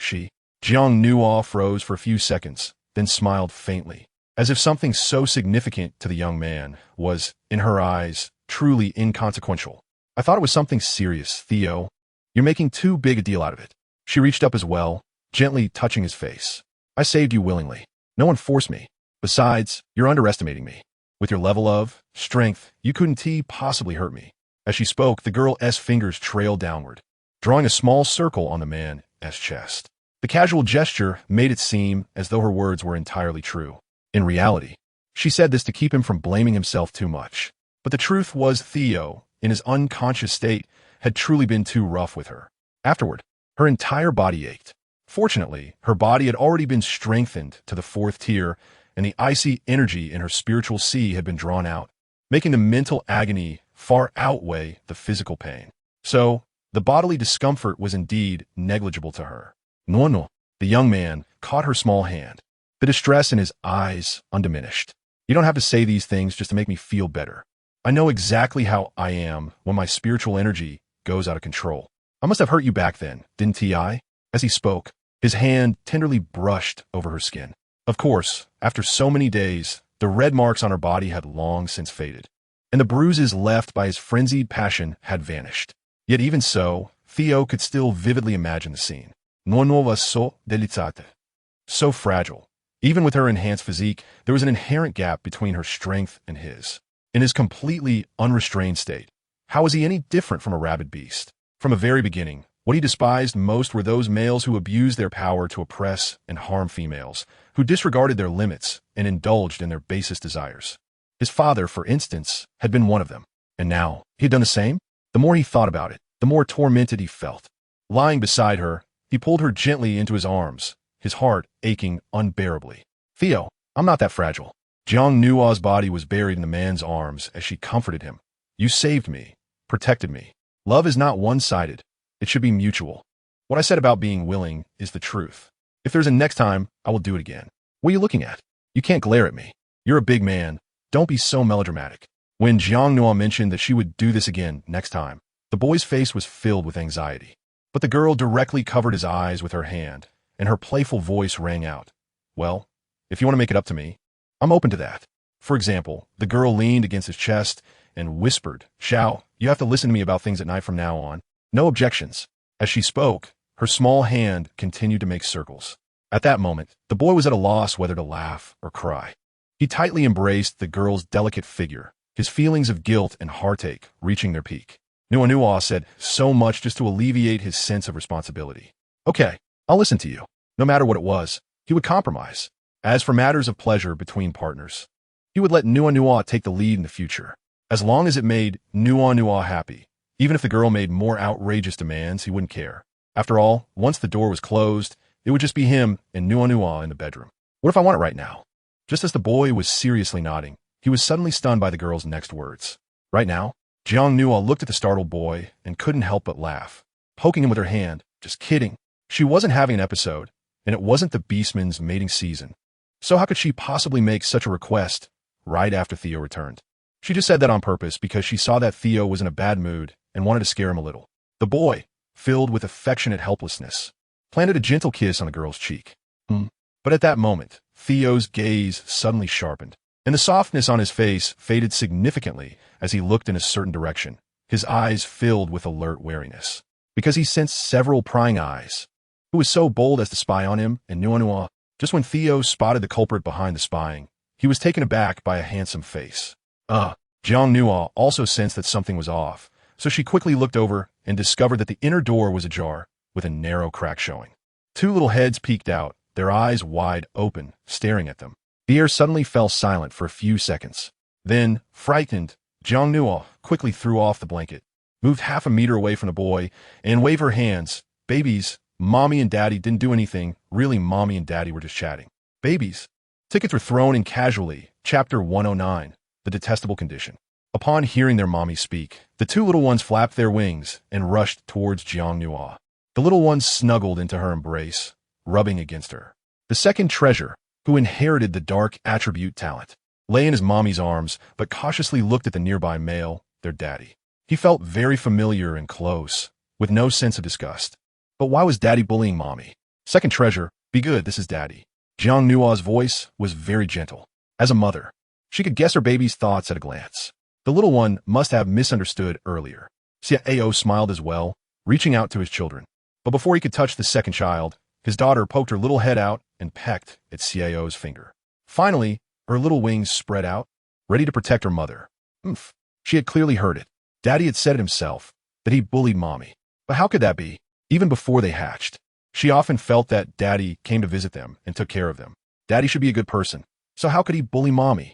Jiang Nua froze for a few seconds, then smiled faintly, as if something so significant to the young man was, in her eyes, truly inconsequential. "I thought it was something serious, Theo. You're making too big a deal out of it." She reached up as well, gently touching his face. "I saved you willingly. No one forced me. Besides, you're underestimating me. With your level of strength, you couldn't possibly hurt me." As she spoke, the girl's fingers trailed downward, drawing a small circle on the man's chest. The casual gesture made it seem as though her words were entirely true. In reality, she said this to keep him from blaming himself too much. But the truth was Theo, in his unconscious state, had truly been too rough with her. Afterward, her entire body ached. Fortunately, her body had already been strengthened to the 4th tier, and the icy energy in her spiritual sea had been drawn out, making the mental agony far outweigh the physical pain. So, the bodily discomfort was indeed negligible to her. "No." The young man caught her small hand, the distress in his eyes undiminished. "You don't have to say these things just to make me feel better. I know exactly how I am when my spiritual energy goes out of control. I must have hurt you back then, didn't I?" As he spoke, his hand tenderly brushed over her skin. Of course, after so many days, the red marks on her body had long since faded, and the bruises left by his frenzied passion had vanished. Yet even so, Theo could still vividly imagine the scene. Nuova was so delicata, so fragile. Even with her enhanced physique, there was an inherent gap between her strength and his. In his completely unrestrained state, how was he any different from a rabid beast? From the very beginning, What he despised most were those males who abused their power to oppress and harm females, who disregarded their limits and indulged in their basest desires. His father, for instance, had been one of them, and now he had done the same. The more he thought about it, the more tormented he felt. Lying beside her, he pulled her gently into his arms, his heart aching unbearably. Theo, I'm not that fragile. Jiang Nua's body was buried in the man's arms as she comforted him. You saved me, protected me. Love is not one-sided. It should be mutual. What I said about being willing is the truth. If there's a next time, I will do it again. What are you looking at? You can't glare at me. You're a big man. Don't be so melodramatic. When Jiang Nua mentioned that she would do this again next time, the boy's face was filled with anxiety. But the girl directly covered his eyes with her hand, and her playful voice rang out. Well, if you want to make it up to me, I'm open to that. For example, the girl leaned against his chest and whispered, Xiao, you have to listen to me about things at night from now on. No objections. As she spoke, her small hand continued to make circles. At that moment, the boy was at a loss whether to laugh or cry. He tightly embraced the girl's delicate figure, his feelings of guilt and heartache reaching their peak. Nua said so much just to alleviate his sense of responsibility. Okay, I'll listen to you. No matter what it was, he would compromise. As for matters of pleasure between partners, he would let Nua take the lead in the future. As long as it made Nua happy, even if the girl made more outrageous demands, he wouldn't care. After all, once the door was closed, it would just be him and Nua in the bedroom. What if I want it right now? Just as the boy was seriously nodding, he was suddenly stunned by the girl's next words. Right now? Jiang Nua looked at the startled boy and couldn't help but laugh, poking him with her hand. Just kidding. She wasn't having an episode, and it wasn't the beastman's mating season. So how could she possibly make such a request right after Theo returned? She just said that on purpose because she saw that Theo was in a bad mood and wanted to scare him a little. The boy, filled with affectionate helplessness, planted a gentle kiss on the girl's cheek. But at that moment, Theo's gaze suddenly sharpened, and the softness on his face faded significantly as he looked in a certain direction, his eyes filled with alert wariness, because he sensed several prying eyes. Who was so bold as to spy on him and Nua? Just when Theo spotted the culprit behind the spying, he was taken aback by a handsome face. Jiang Nua also sensed that something was off, so she quickly looked over and discovered that the inner door was ajar, with a narrow crack showing. Two little heads peeked out, their eyes wide open, staring at them. The air suddenly fell silent for a few seconds. Then, frightened, Jiang Nua quickly threw off the blanket, moved half a meter away from the boy, and waved her hands. Babies, Mommy and Daddy didn't do anything. Really, Mommy and Daddy were just chatting. Babies. Tickets were thrown in casually. Chapter 109, The Detestable Condition. Upon hearing their mommy speak, the two little ones flapped their wings and rushed towards Jiang Nua. The little ones snuggled into her embrace, rubbing against her. The second treasure, who inherited the dark attribute talent, lay in his mommy's arms but cautiously looked at the nearby male, their daddy. He felt very familiar and close, with no sense of disgust. But why was Daddy bullying Mommy? Second treasure, be good, this is Daddy. Jiang Nua's voice was very gentle. As a mother, she could guess her baby's thoughts at a glance. The little one must have misunderstood earlier. Xiao smiled as well, reaching out to his children. But before he could touch the second child, his daughter poked her little head out and pecked at Xiao's finger. Finally, her little wings spread out, ready to protect her mother. She had clearly heard it. Daddy had said it himself, that he bullied Mommy. But how could that be? Even before they hatched, she often felt that Daddy came to visit them and took care of them. Daddy should be a good person. So how could he bully Mommy?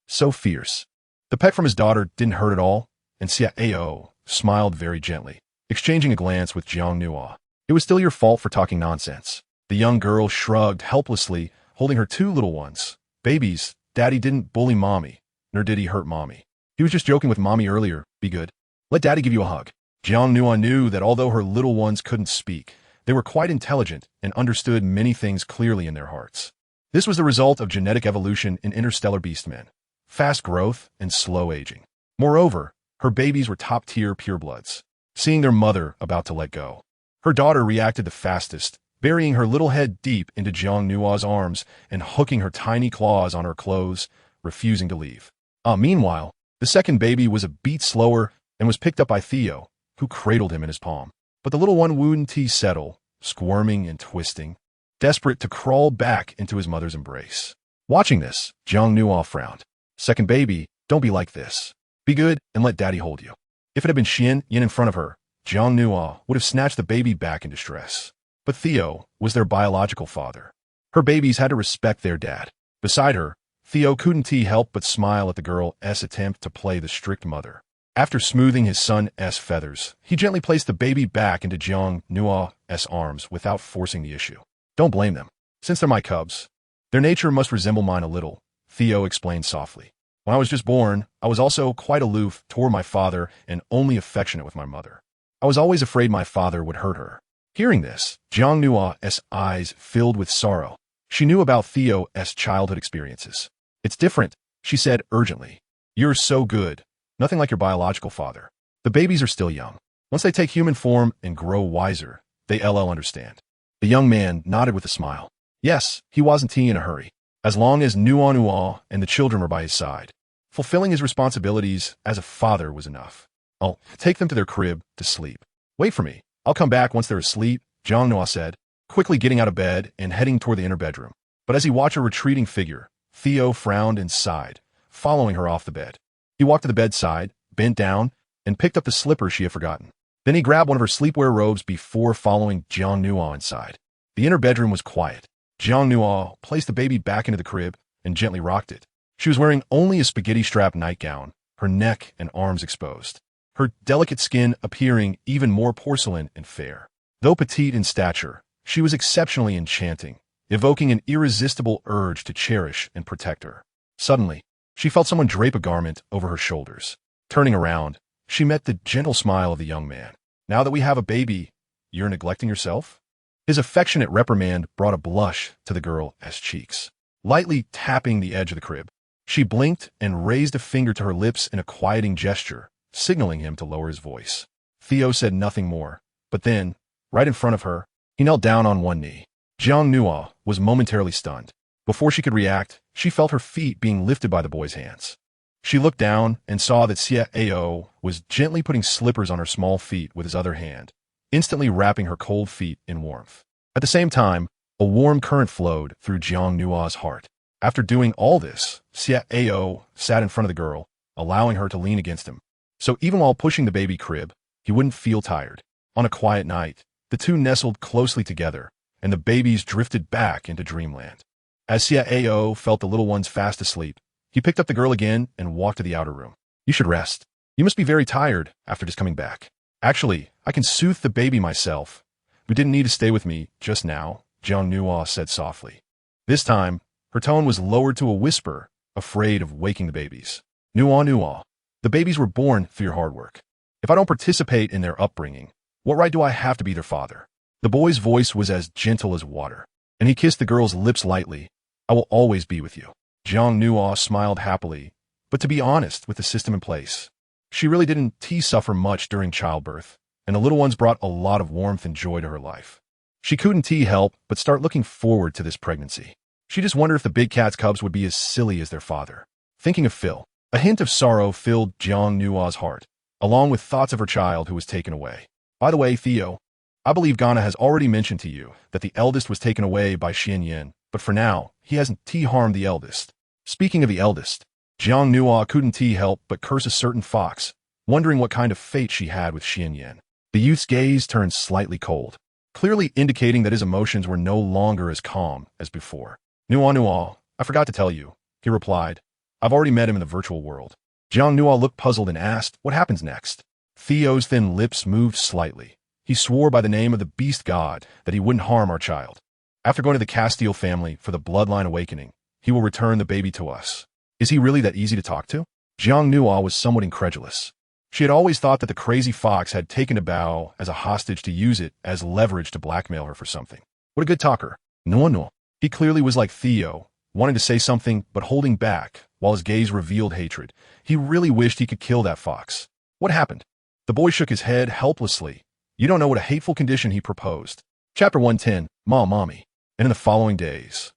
So fierce. The peck from his daughter didn't hurt at all, and Xiao smiled very gently, exchanging a glance with Jiang Nua. It was still your fault for talking nonsense. The young girl shrugged helplessly, holding her two little ones. Babies, Daddy didn't bully Mommy, nor did he hurt Mommy. He was just joking with Mommy earlier. Be good. Let Daddy give you a hug. Jiang Nua knew that although her little ones couldn't speak, they were quite intelligent and understood many things clearly in their hearts. This was the result of genetic evolution in interstellar beastmen, fast growth and slow aging. Moreover, her babies were top-tier purebloods, seeing their mother about to let go. Her daughter reacted the fastest, burying her little head deep into Jiang Nua's arms and hooking her tiny claws on her clothes, refusing to leave. Meanwhile, the second baby was a beat slower and was picked up by Theo, who cradled him in his palm. But the little one wouldn't settle, squirming and twisting, desperate to crawl back into his mother's embrace. Watching this, Jiang Nua frowned. Second baby, don't be like this. Be good and let Daddy hold you. If it had been Yin in front of her, Jiang Nua would have snatched the baby back in distress. But Theo was their biological father. Her babies had to respect their dad. Beside her, Theo couldn't help but smile at the girl's attempt to play the strict mother. After smoothing his son's feathers, he gently placed the baby back into Jiang Nua's arms without forcing the issue. Don't blame them. Since they're my cubs, their nature must resemble mine a little, Theo explained softly. When I was just born, I was also quite aloof toward my father and only affectionate with my mother. I was always afraid my father would hurt her. Hearing this, Jiang Nua's eyes filled with sorrow. She knew about Theo's childhood experiences. It's different, she said urgently. You're so good. Nothing like your biological father. The babies are still young. Once they take human form and grow wiser, they'll understand. The young man nodded with a smile. Yes, he wasn't in a hurry. As long as Nua and the children were by his side. Fulfilling his responsibilities as a father was enough. I'll take them to their crib to sleep. Wait for me. I'll come back once they're asleep, Jiang Nua said, quickly getting out of bed and heading toward the inner bedroom. But as he watched her retreating figure, Theo frowned and sighed, following her off the bed. He walked to the bedside, bent down, and picked up the slippers she had forgotten. Then he grabbed one of her sleepwear robes before following Jiang Nua inside. The inner bedroom was quiet. Jiang Nua placed the baby back into the crib and gently rocked it. She was wearing only a spaghetti-strap nightgown, her neck and arms exposed, her delicate skin appearing even more porcelain and fair. Though petite in stature, she was exceptionally enchanting, evoking an irresistible urge to cherish and protect her. Suddenly, she felt someone drape a garment over her shoulders. Turning around, she met the gentle smile of the young man. Now that we have a baby, you're neglecting yourself? His affectionate reprimand brought a blush to the girl's cheeks. Lightly tapping the edge of the crib, she blinked and raised a finger to her lips in a quieting gesture, signaling him to lower his voice. Theo said nothing more, but then, right in front of her, he knelt down on one knee. Jiang Nua was momentarily stunned. Before she could react, she felt her feet being lifted by the boy's hands. She looked down and saw that Xiao was gently putting slippers on her small feet with his other hand, instantly wrapping her cold feet in warmth. At the same time, a warm current flowed through Jiang Nua's heart. After doing all this, Xiao sat in front of the girl, allowing her to lean against him. So even while pushing the baby crib, he wouldn't feel tired. On a quiet night, the two nestled closely together, and the babies drifted back into dreamland. As Xiao felt the little ones fast asleep, he picked up the girl again and walked to the outer room. You should rest. You must be very tired after just coming back. Actually, I can soothe the baby myself. You didn't need to stay with me just now, Jiang Nua said softly. This time, her tone was lowered to a whisper, afraid of waking the babies. Nua, the babies were born through your hard work. If I don't participate in their upbringing, what right do I have to be their father? The boy's voice was as gentle as water, and he kissed the girl's lips lightly. I will always be with you. Jiang Nua smiled happily, but to be honest with the system in place, she really didn't suffer much during childbirth, and the little ones brought a lot of warmth and joy to her life. She couldn't help but start looking forward to this pregnancy. She just wondered if the big cat's cubs would be as silly as their father. Thinking of Phil, a hint of sorrow filled Jiang Nua's heart, along with thoughts of her child who was taken away. By the way, Theo, I believe Ghana has already mentioned to you that the eldest was taken away by Xianyan, but for now, he hasn't harmed the eldest. Speaking of the eldest, Jiang Nua couldn't help but curse a certain fox, wondering what kind of fate she had with Xianyan. The youth's gaze turned slightly cold, clearly indicating that his emotions were no longer as calm as before. Nua, I forgot to tell you, he replied. I've already met him in the virtual world. Jiang Nua looked puzzled and asked, what happens next? Theo's thin lips moved slightly. He swore by the name of the beast god that he wouldn't harm our child. After going to the Castile family for the bloodline awakening, he will return the baby to us. Is he really that easy to talk to? Jiang Nua was somewhat incredulous. She had always thought that the crazy fox had taken a Bao as a hostage to use it as leverage to blackmail her for something. What a good talker. No. He clearly was like Theo, wanting to say something but holding back while his gaze revealed hatred. He really wished he could kill that fox. What happened? The boy shook his head helplessly. You don't know what a hateful condition he proposed. Chapter 110, Mommy. And in the following days,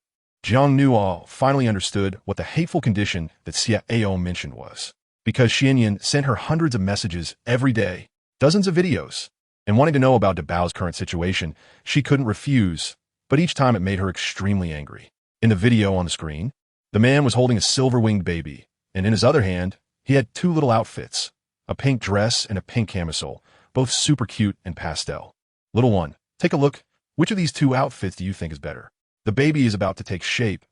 Jiang Nua finally understood what the hateful condition that Xiao mentioned was. Because Xianyan sent her hundreds of messages every day, dozens of videos, and wanting to know about Dabao's current situation, she couldn't refuse, but each time it made her extremely angry. In the video on the screen, the man was holding a silver-winged baby, and in his other hand, he had two little outfits, a pink dress and a pink camisole, both super cute and pastel. Little one, take a look. Which of these two outfits do you think is better? The baby is about to take shape.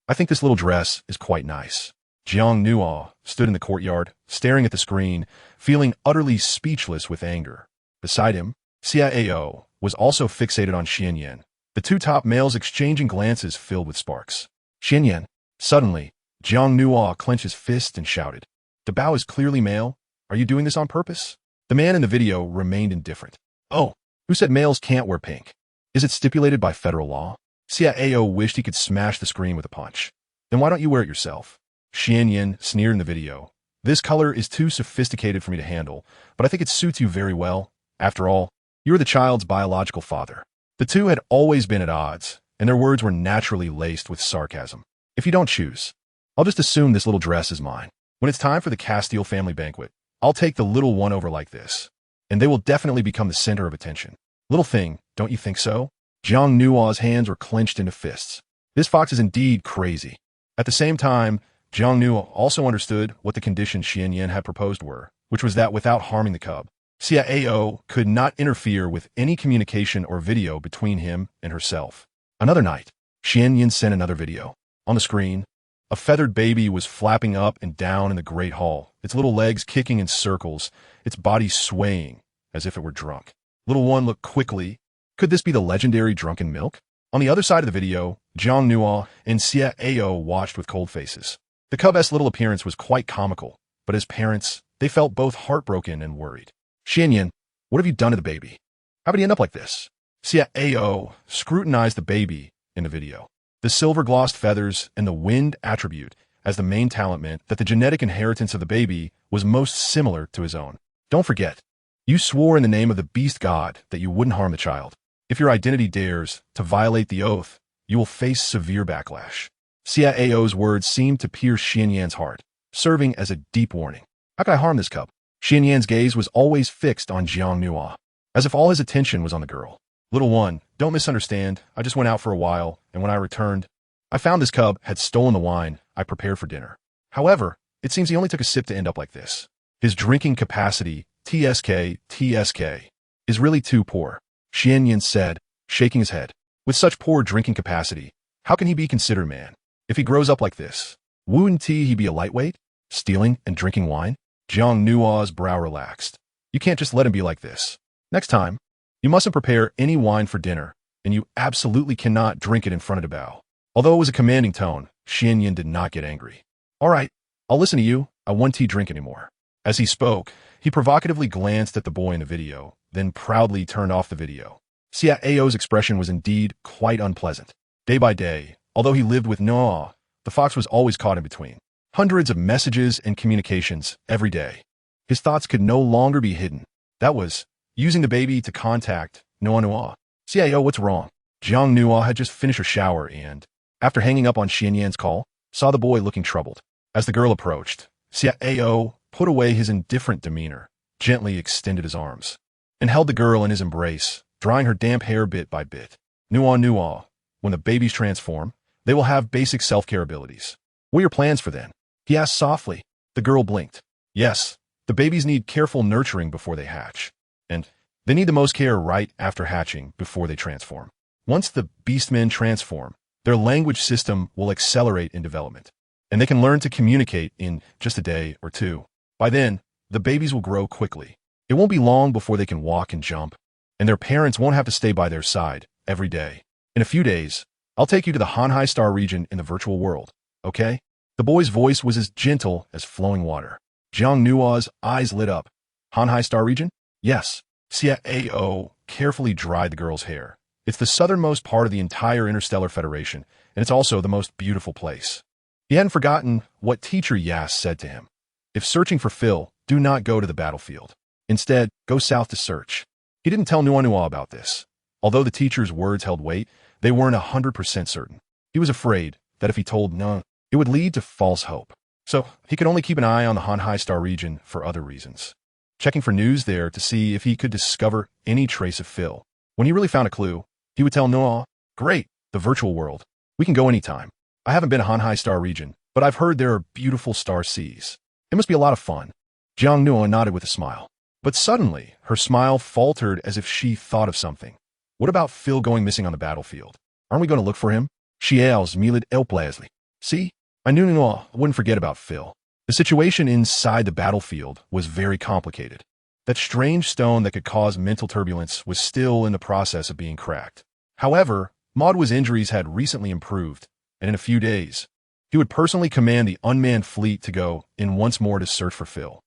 I think this little dress is quite nice. Jiang Nuo stood in the courtyard, staring at the screen, feeling utterly speechless with anger. Beside him, Xiao was also fixated on Xianyan, the two top males exchanging glances filled with sparks. Xianyan. Suddenly, Jiang Nuo clenched his fist and shouted, "The Bao is clearly male. Are you doing this on purpose?" The man in the video remained indifferent. "Oh, who said males can't wear pink? Is it stipulated by federal law?" Xiao wished he could smash the screen with a punch. "Then why don't you wear it yourself?" Xianyan sneered in the video. "This color is too sophisticated for me to handle, but I think it suits you very well. After all, you're the child's biological father." The two had always been at odds, and their words were naturally laced with sarcasm. "If you don't choose, I'll just assume this little dress is mine. When it's time for the Castile family banquet, I'll take the little one over like this, and they will definitely become the center of attention. Little thing, don't you think so?" Jiang Nuo's hands were clenched into fists. This fox is indeed crazy. At the same time, Jiang Nuo also understood what the conditions Xianyan had proposed were, which was that without harming the cub, Xiao could not interfere with any communication or video between him and herself. Another night, Xianyan sent another video. On the screen, a feathered baby was flapping up and down in the great hall, its little legs kicking in circles, its body swaying as if it were drunk. Little one looked quickly. Could this be the legendary drunken milk? On the other side of the video, Jiang Nuo and Xiao watched with cold faces. The cub's little appearance was quite comical, but as parents, they felt both heartbroken and worried. "Xianyan, what have you done to the baby? How did he end up like this?" Xiao scrutinized the baby in the video. The silver-glossed feathers and the wind attribute as the main talent meant that the genetic inheritance of the baby was most similar to his own. "Don't forget, you swore in the name of the beast god that you wouldn't harm the child. If your identity dares to violate the oath, you will face severe backlash." Xiao's words seemed to pierce Xianyan's heart, serving as a deep warning. How could I harm this cub? Xianyan's gaze was always fixed on Jiang Nuo, as if all his attention was on the girl. "Little one, don't misunderstand. I just went out for a while, and when I returned, I found this cub had stolen the wine I prepared for dinner. However, it seems he only took a sip to end up like this. His drinking capacity, TSK, is really too poor," Xianyan said, shaking his head. "With such poor drinking capacity, how can he be considered man? If he grows up like this, wouldn't he be a lightweight, stealing and drinking wine?" Jiang Nuo's brow relaxed. "You can't just let him be like this. Next time, you mustn't prepare any wine for dinner, and you absolutely cannot drink it in front of the Bao." Although it was a commanding tone, Xianyan did not get angry. "All right, I'll listen to you. I won't drink anymore." As he spoke, he provocatively glanced at the boy in the video, then proudly turned off the video. Xiao's expression was indeed quite unpleasant. Day by day, although he lived with Noah, the fox was always caught in between. Hundreds of messages and communications every day. His thoughts could no longer be hidden. That was using the baby to contact Noah. "Xiao, what's wrong?" Jiang Nuo had just finished her shower and, after hanging up on Xianyan's call, saw the boy looking troubled. As the girl approached, Xiao put away his indifferent demeanor, gently extended his arms, and held the girl in his embrace, drying her damp hair bit by bit. Nuo, when the babies transform, they will have basic self-care abilities. What are your plans for then?" he asked softly. The girl blinked. "Yes, the babies need careful nurturing before they hatch, and they need the most care right after hatching before they transform. Once the beastmen transform, their language system will accelerate in development, and they can learn to communicate in just a day or two. By then, the babies will grow quickly. It won't be long before they can walk and jump, and their parents won't have to stay by their side every day. In a few days, I'll take you to the Hanhai Star region in the virtual world, okay?" The boy's voice was as gentle as flowing water. Jiang Nuo's eyes lit up. "Hanhai Star region?" "Yes." Xiao carefully dried the girl's hair. "It's the southernmost part of the entire Interstellar Federation, and it's also the most beautiful place." He hadn't forgotten what teacher Yas said to him. If searching for Phil, do not go to the battlefield. Instead, go south to search. He didn't tell Nuanua about this. Although the teacher's words held weight, they weren't 100% certain. He was afraid that if he told no, it would lead to false hope. So he could only keep an eye on the Hanhai Star region for other reasons, checking for news there to see if he could discover any trace of Phil. When he really found a clue, he would tell Noah, "Great, the virtual world. We can go anytime. I haven't been to Hanhai Star region, but I've heard there are beautiful star seas. It must be a lot of fun." Jiang Nuo nodded with a smile. But suddenly, her smile faltered as if she thought of something. What about Phil going missing on the battlefield? Aren't we going to look for him? Chiels milid elplesly. See? I wouldn't forget about Phil. The situation inside the battlefield was very complicated. That strange stone that could cause mental turbulence was still in the process of being cracked. However, Maudwa's injuries had recently improved, and in a few days, he would personally command the unmanned fleet to go in once more to search for Phil.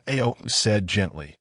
Ao said gently,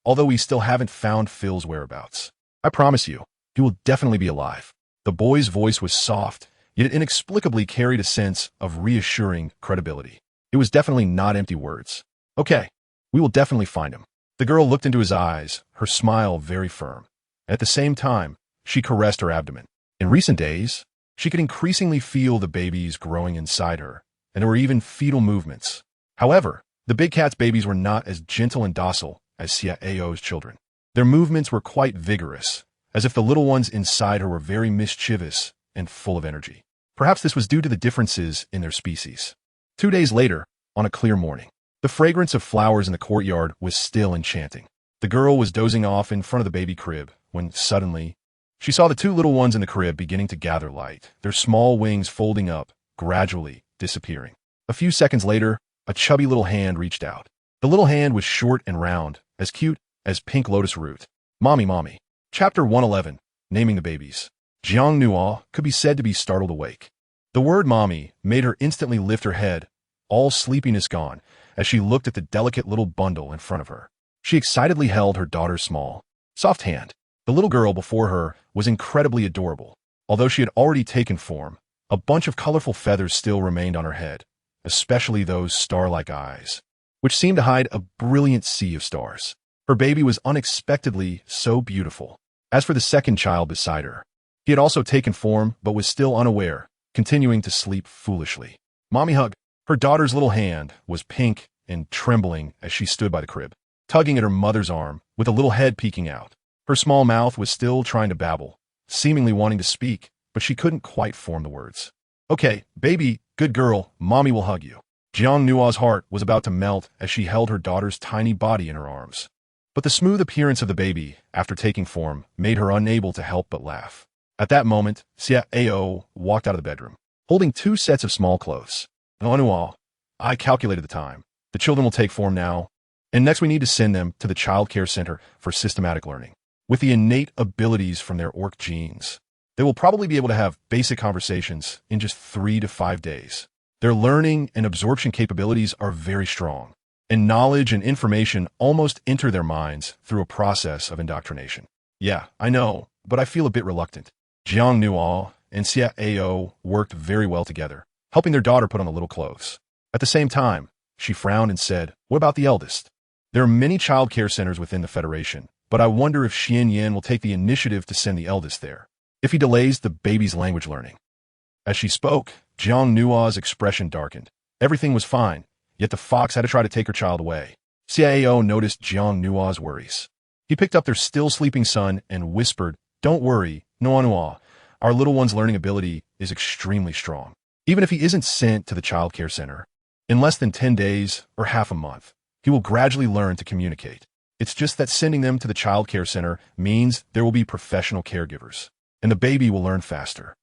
although we still haven't found Phil's whereabouts. I promise you, he will definitely be alive. The boy's voice was soft, yet it inexplicably carried a sense of reassuring credibility. It was definitely not empty words. Okay, we will definitely find him. The girl looked into his eyes, her smile very firm. At the same time, she caressed her abdomen. In recent days, she could increasingly feel the babies growing inside her, and there were even fetal movements. However, the big cat's babies were not as gentle and docile as Ao's children. Their movements were quite vigorous, as if the little ones inside her were very mischievous and full of energy. Perhaps this was due to the differences in their species. 2 days later, on a clear morning, the fragrance of flowers in the courtyard was still enchanting. The girl was dozing off in front of the baby crib when suddenly she saw the 2 little ones in the crib beginning to gather light, their small wings folding up, gradually disappearing. A few seconds later, a chubby little hand reached out. The little hand was short and round, as cute as pink lotus root. Mommy. Chapter 111, Naming the Babies. Jiang Nuo could be said to be startled awake. The word mommy made her instantly lift her head, all sleepiness gone, as she looked at the delicate little bundle in front of her. She excitedly held her daughter's small, soft hand. The little girl before her was incredibly adorable. Although she had already taken form, a bunch of colorful feathers still remained on her head, especially those star-like eyes, which seemed to hide a brilliant sea of stars. Her baby was unexpectedly so beautiful. As for the second child beside her, he had also taken form but was still unaware, continuing to sleep foolishly. Mommy hug. Her daughter's little hand was pink and trembling as she stood by the crib, tugging at her mother's arm with a little head peeking out. Her small mouth was still trying to babble, seemingly wanting to speak, but she couldn't quite form the words. Okay, baby, good girl, mommy will hug you. Jiang Nuo's heart was about to melt as she held her daughter's tiny body in her arms. But the smooth appearance of the baby, after taking form, made her unable to help but laugh. At that moment, Ao walked out of the bedroom, holding 2 sets of small clothes. Nuo, I calculated the time. The children will take form now, and next we need to send them to the child care center for systematic learning. With the innate abilities from their orc genes, they will probably be able to have basic conversations in just 3 to 5 days. Their learning and absorption capabilities are very strong, and knowledge and information almost enter their minds through a process of indoctrination. Yeah, I know, but I feel a bit reluctant. Jiang Nuo and Ao worked very well together, helping their daughter put on the little clothes. At the same time, she frowned and said, what about the eldest? There are many child care centers within the Federation, but I wonder if Xian Yan will take the initiative to send the eldest there, if he delays the baby's language learning. As she spoke, Jiang Nuo's expression darkened. Everything was fine, yet the fox had to try to take her child away. Ao noticed Jiang Nuo's worries. He picked up their still sleeping son and whispered, don't worry, Nuo, our little one's learning ability is extremely strong. Even if he isn't sent to the child care center, in less than 10 days or half a month, he will gradually learn to communicate. It's just that sending them to the child care center means there will be professional caregivers, and the baby will learn faster.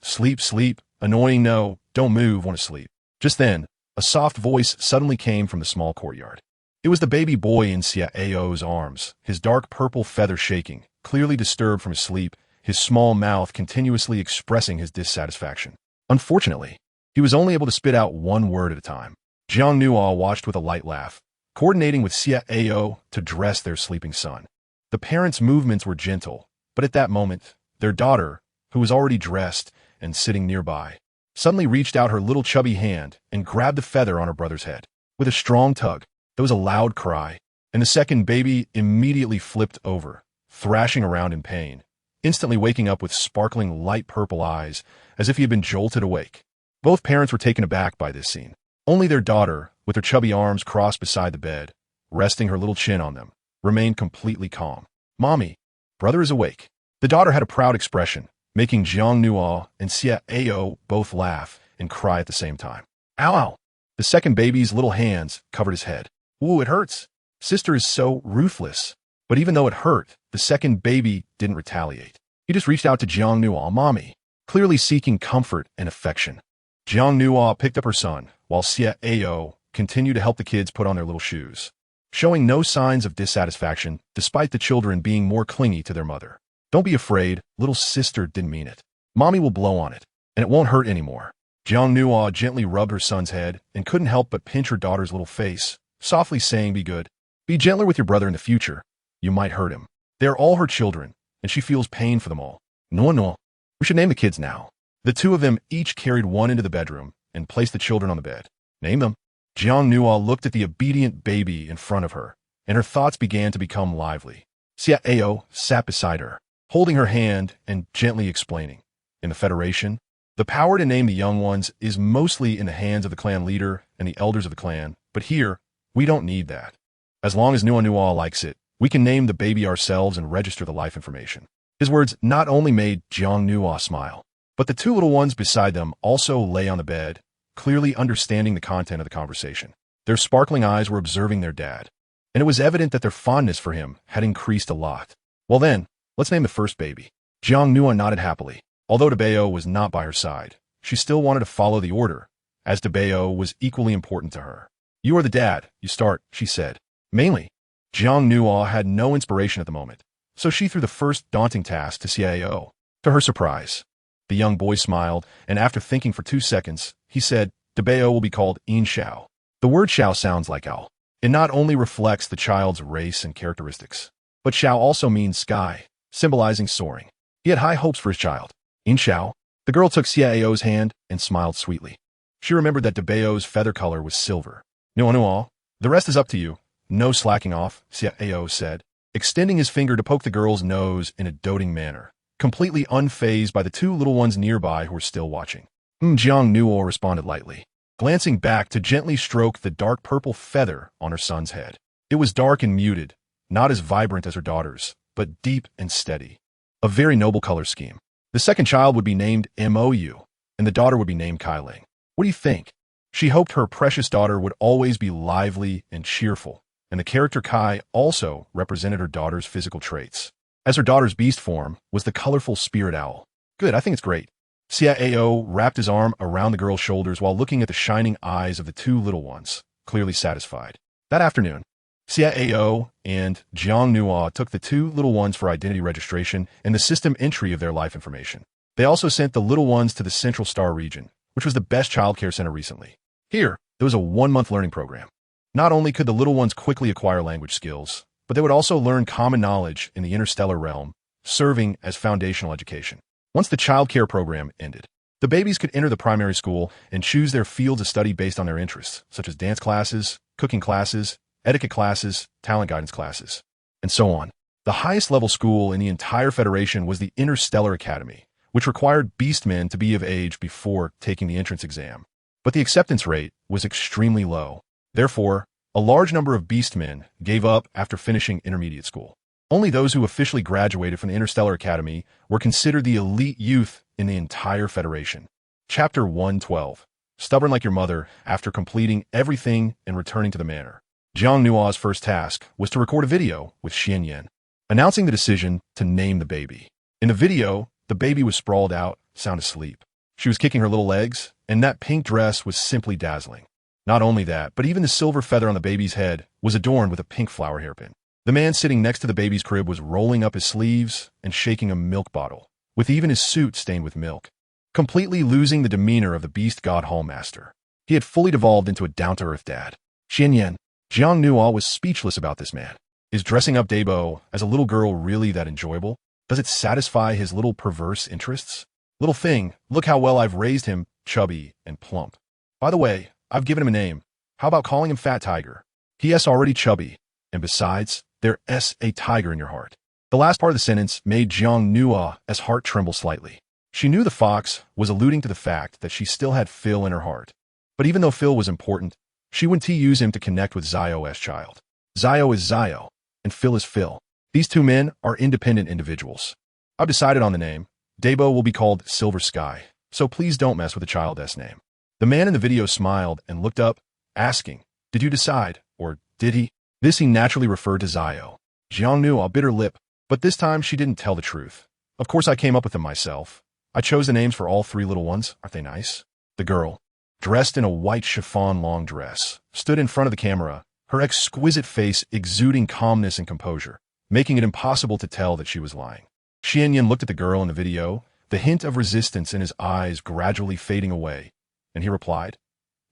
Sleep, annoying, no, don't move, want to sleep. Just then, a soft voice suddenly came from the small courtyard. It was the baby boy in Ao's arms, his dark purple feather shaking, clearly disturbed from his sleep, his small mouth continuously expressing his dissatisfaction. Unfortunately, he was only able to spit out 1 word at a time. Jiang Nuo watched with a light laugh, coordinating with Ao to dress their sleeping son. The parents' movements were gentle, but at that moment, their daughter, who was already dressed and sitting nearby, suddenly reached out her little chubby hand and grabbed the feather on her brother's head. With a strong tug, there was a loud cry, and the second baby immediately flipped over, thrashing around in pain, instantly waking up with sparkling light purple eyes as if he had been jolted awake. Both parents were taken aback by this scene. Only their daughter, with her chubby arms crossed beside the bed, resting her little chin on them, remained completely calm. Mommy, brother is awake. The daughter had a proud expression, making Jiang Nuo and Ao both laugh and cry at the same time. Ow! The second baby's little hands covered his head. Ooh, it hurts. Sister is so ruthless. But even though it hurt, the second baby didn't retaliate. He just reached out to Jiang Nua's mommy, clearly seeking comfort and affection. Jiang Nua picked up her son, while Xia Ao continued to help the kids put on their little shoes, showing no signs of dissatisfaction despite the children being more clingy to their mother. Don't be afraid, little sister didn't mean it. Mommy will blow on it, and it won't hurt anymore. Jiang Nua gently rubbed her son's head and couldn't help but pinch her daughter's little face, softly saying, "Be good. Be gentler with your brother in the future. You might hurt him." They are all her children, and she feels pain for them all. No. We should name the kids now. The two of them each carried one into the bedroom and placed the children on the bed. Name them. Jiang Nua looked at the obedient baby in front of her, and her thoughts began to become lively. Xia Ao sat beside her, holding her hand and gently explaining. In the Federation, the power to name the young ones is mostly in the hands of the clan leader and the elders of the clan, but here, we don't need that. As long as Nua likes it, we can name the baby ourselves and register the life information. His words not only made Jiang Nua smile, but the two little ones beside them also lay on the bed, clearly understanding the content of the conversation. Their sparkling eyes were observing their dad, and it was evident that their fondness for him had increased a lot. Well then, let's name the first baby. Jiang Nua nodded happily. Although Debao was not by her side, she still wanted to follow the order, as Debao was equally important to her. "You are the dad, you start," she said. Mainly, Jiang Nua had no inspiration at the moment, so she threw the first daunting task to Xia Ao. To her surprise, the young boy smiled, and after thinking for 2 seconds, he said, "Debao will be called Yin Xiao." The word Xiao sounds like owl. It not only reflects the child's race and characteristics, but Xiao also means sky, symbolizing soaring. He had high hopes for his child. Yin Xiao. The girl took Xia Ao's hand and smiled sweetly. She remembered that Debao's feather color was silver. "Nua, the rest is up to you. No slacking off," Xia Ao said, extending his finger to poke the girl's nose in a doting manner, completely unfazed by the two little ones nearby who were still watching. Jiang Nua responded lightly, glancing back to gently stroke the dark purple feather on her son's head. It was dark and muted, not as vibrant as her daughter's, but deep and steady. A very noble color scheme. The second child would be named Mou, and the daughter would be named Kailing. What do you think? She hoped her precious daughter would always be lively and cheerful, and the character Kai also represented her daughter's physical traits, as her daughter's beast form was the colorful spirit owl. Good, I think it's great. Xia Ao wrapped his arm around the girl's shoulders while looking at the shining eyes of the two little ones, clearly satisfied. That afternoon, Xia Ao and Jiang Nua took the two little ones for identity registration and the system entry of their life information. They also sent the little ones to the Central Star region, which was the best childcare center recently. Here, there was a 1-month learning program. Not only could the little ones quickly acquire language skills, but they would also learn common knowledge in the interstellar realm, serving as foundational education. Once the childcare program ended, the babies could enter the primary school and choose their fields of study based on their interests, such as dance classes, cooking classes, etiquette classes, talent guidance classes, and so on. The highest level school in the entire Federation was the Interstellar Academy, which required beastmen to be of age before taking the entrance exam. But the acceptance rate was extremely low. Therefore, a large number of beastmen gave up after finishing intermediate school. Only those who officially graduated from the Interstellar Academy were considered the elite youth in the entire Federation. Chapter 112. Stubborn like your mother after completing everything and returning to the manor. Jiang Nua's first task was to record a video with Xian Yan, announcing the decision to name the baby. In the video, the baby was sprawled out, sound asleep. She was kicking her little legs, and that pink dress was simply dazzling. Not only that, but even the silver feather on the baby's head was adorned with a pink flower hairpin. The man sitting next to the baby's crib was rolling up his sleeves and shaking a milk bottle, with even his suit stained with milk, completely losing the demeanor of the beast god hallmaster. He had fully devolved into a down-to-earth dad. Xian Yan. Jiang Nua was speechless about this man. Is dressing up Debo as a little girl really that enjoyable? Does it satisfy his little perverse interests? Little thing, look how well I've raised him, chubby and plump. By the way, I've given him a name. How about calling him Fat Tiger? P.S. already chubby, and besides, there's a tiger in your heart. The last part of the sentence made Jiang Nua's heart tremble slightly. She knew the fox was alluding to the fact that she still had Phil in her heart. But even though Phil was important, she wouldn't use him to connect with Zio's child. Zio is Zio, and Phil is Phil. These two men are independent individuals. I've decided on the name. Debo will be called Silver Sky, so please don't mess with the child's name. The man in the video smiled and looked up, asking, "Did you decide, or did he?" This he naturally referred to Zio. Jiang Nuo bit her lip, but this time she didn't tell the truth. Of course I came up with them myself. I chose the names for all three little ones. Aren't they nice? The girl, dressed in a white chiffon long dress, stood in front of the camera, her exquisite face exuding calmness and composure, making it impossible to tell that she was lying. Xianyan looked at the girl in the video, the hint of resistance in his eyes gradually fading away, and he replied,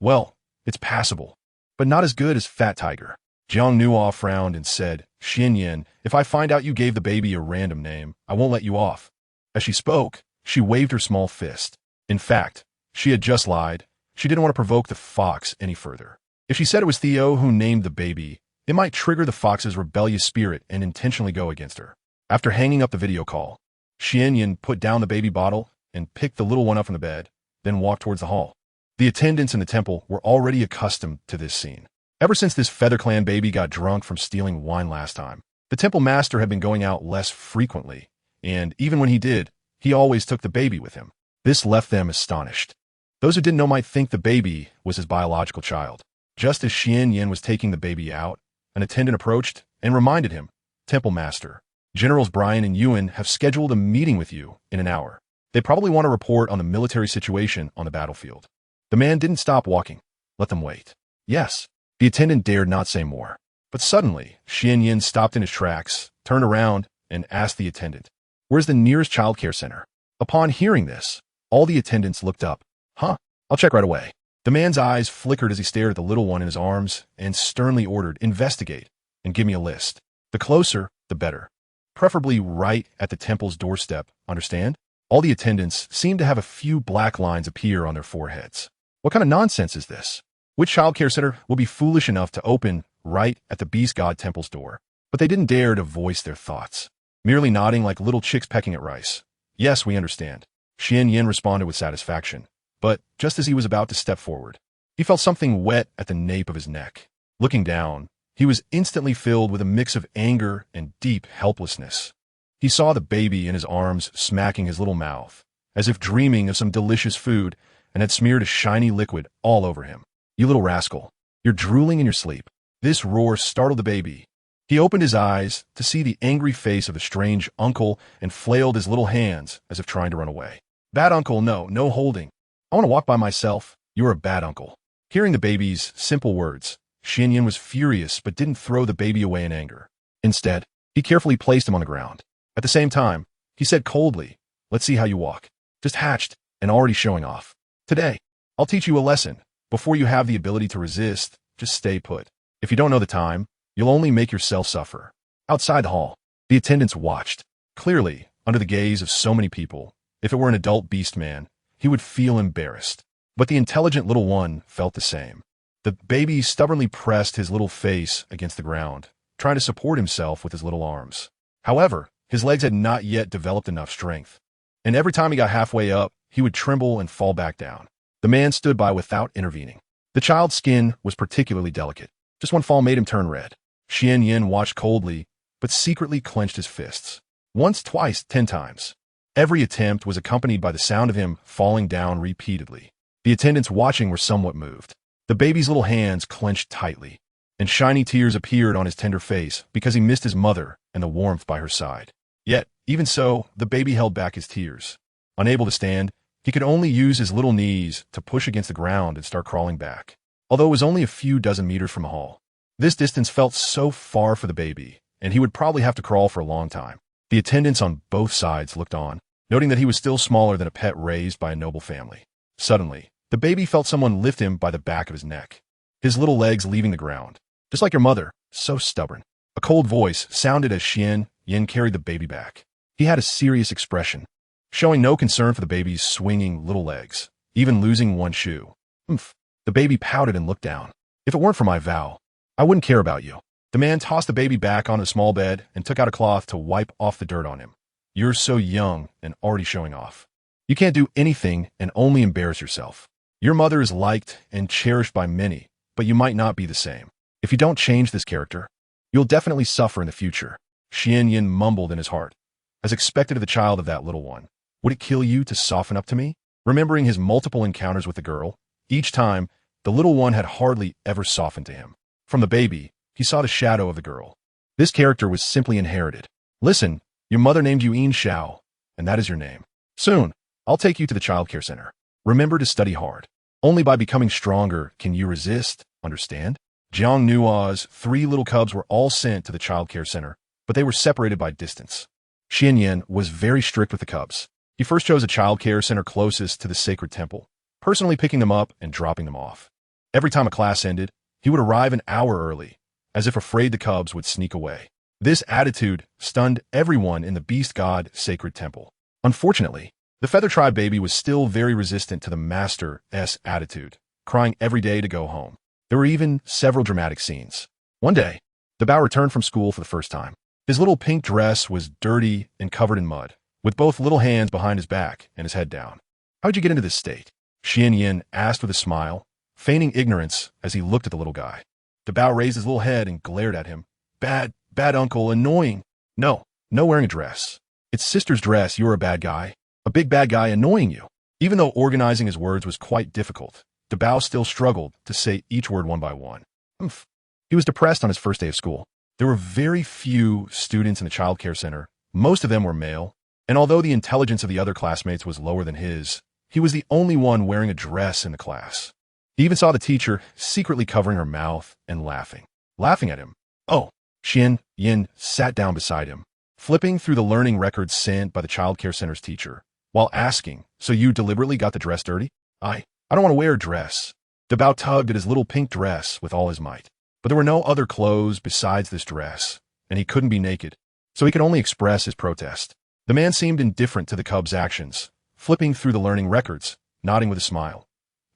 "Well, it's passable, but not as good as Fat Tiger." Jiang Nuo frowned and said, "Xianyan, if I find out you gave the baby a random name, I won't let you off." As she spoke, she waved her small fist. In fact, she had just lied. She didn't want to provoke the fox any further. If she said it was Theo who named the baby, it might trigger the fox's rebellious spirit and intentionally go against her. After hanging up the video call, Xianyan put down the baby bottle and picked the little one up from the bed, then walked towards the hall. The attendants in the temple were already accustomed to this scene. Ever since this Feather Clan baby got drunk from stealing wine last time, the temple master had been going out less frequently, and even when he did, he always took the baby with him. This left them astonished. Those who didn't know might think the baby was his biological child. Just as Xianyan was taking the baby out, an attendant approached and reminded him, "Temple Master, Generals Brian and Ewan have scheduled a meeting with you in an hour. They probably want to report on the military situation on the battlefield." The man didn't stop walking. Let them wait. Yes. The attendant dared not say more. But suddenly, Xianyan stopped in his tracks, turned around, and asked the attendant, "Where's the nearest childcare center?" Upon hearing this, all the attendants looked up. "Huh, I'll check right away." The man's eyes flickered as he stared at the little one in his arms and sternly ordered, "Investigate and give me a list. The closer, the better. Preferably right at the temple's doorstep, understand?" All the attendants seemed to have a few black lines appear on their foreheads. What kind of nonsense is this? Which childcare center will be foolish enough to open right at the Beast God Temple's door? But they didn't dare to voice their thoughts, merely nodding like little chicks pecking at rice. "Yes, we understand." Xianyan responded with satisfaction, but just as he was about to step forward, he felt something wet at the nape of his neck. Looking down, he was instantly filled with a mix of anger and deep helplessness. He saw the baby in his arms smacking his little mouth, as if dreaming of some delicious food, and had smeared a shiny liquid all over him. "You little rascal, you're drooling in your sleep." This roar startled the baby. He opened his eyes to see the angry face of the strange uncle and flailed his little hands as if trying to run away. "Bad uncle, no holding. I want to walk by myself. You're a bad uncle." Hearing the baby's simple words, Xianyan was furious but didn't throw the baby away in anger. Instead, he carefully placed him on the ground. At the same time, he said coldly, "Let's see how you walk. Just hatched and already showing off. Today, I'll teach you a lesson. Before you have the ability to resist, just stay put. If you don't know the time, you'll only make yourself suffer." Outside the hall, the attendants watched. Clearly, under the gaze of so many people, if it were an adult beast man, he would feel embarrassed. But the intelligent little one felt the same. The baby stubbornly pressed his little face against the ground, trying to support himself with his little arms. However, his legs had not yet developed enough strength, and every time he got halfway up, he would tremble and fall back down. The man stood by without intervening. The child's skin was particularly delicate. Just one fall made him turn red. Xianyan watched coldly, but secretly clenched his fists. Once, twice, 10 times. Every attempt was accompanied by the sound of him falling down repeatedly. The attendants watching were somewhat moved. The baby's little hands clenched tightly, and shiny tears appeared on his tender face because he missed his mother and the warmth by her side. Yet, even so, the baby held back his tears. Unable to stand, he could only use his little knees to push against the ground and start crawling back. Although it was only a few dozen meters from the hall, this distance felt so far for the baby, and he would probably have to crawl for a long time. The attendants on both sides looked on, noting that he was still smaller than a pet raised by a noble family. Suddenly, the baby felt someone lift him by the back of his neck, his little legs leaving the ground. "Just like your mother, so stubborn." A cold voice sounded as Xianyan carried the baby back. He had a serious expression, showing no concern for the baby's swinging little legs, even losing one shoe. "Oomph." The baby pouted and looked down. "If it weren't for my vow, I wouldn't care about you." The man tossed the baby back on a small bed and took out a cloth to wipe off the dirt on him. "You're so young and already showing off. You can't do anything and only embarrass yourself. Your mother is liked and cherished by many, but you might not be the same. If you don't change this character, you'll definitely suffer in the future." Xianyan mumbled in his heart, as expected of the child of that little one. "Would it kill you to soften up to me?" Remembering his multiple encounters with the girl, each time, the little one had hardly ever softened to him. From the baby, he saw the shadow of the girl. This character was simply inherited. Listen, your mother named you Yin Xiao, and that is your name. Soon, I'll take you to the child care center. Remember to study hard. Only by becoming stronger can you resist, understand? Jiang Nua's 3 little cubs were all sent to the child care center, but they were separated by distance. Xian Yin was very strict with the cubs. He first chose a child care center closest to the sacred temple, personally picking them up and dropping them off. Every time a class ended, he would arrive an hour early, as if afraid the cubs would sneak away. This attitude stunned everyone in the beast god sacred temple. Unfortunately, the Feather Tribe baby was still very resistant to the master's attitude, crying every day to go home. There were even several dramatic scenes. One day, the Bao returned from school for the first time. His little pink dress was dirty and covered in mud, with both little hands behind his back and his head down. How'd you get into this state? Xian Yin asked with a smile, feigning ignorance as he looked at the little guy. The Bao raised his little head and glared at him. Bad uncle, annoying. No wearing a dress. It's sister's dress, you're a bad guy. A big bad guy annoying you. Even though organizing his words was quite difficult, the Bao still struggled to say each word one by one. He was depressed on his first day of school. There were very few students in the child care center. Most of them were male, and although the intelligence of the other classmates was lower than his, he was the only one wearing a dress in the class. He even saw the teacher secretly covering her mouth and laughing at him. Oh, Xian Yin sat down beside him, flipping through the learning records sent by the child care center's teacher, while asking, so you deliberately got the dress dirty? I don't want to wear a dress. The Bao tugged at his little pink dress with all his might. But there were no other clothes besides this dress, and he couldn't be naked, so he could only express his protest. The man seemed indifferent to the cub's actions, flipping through the learning records, nodding with a smile.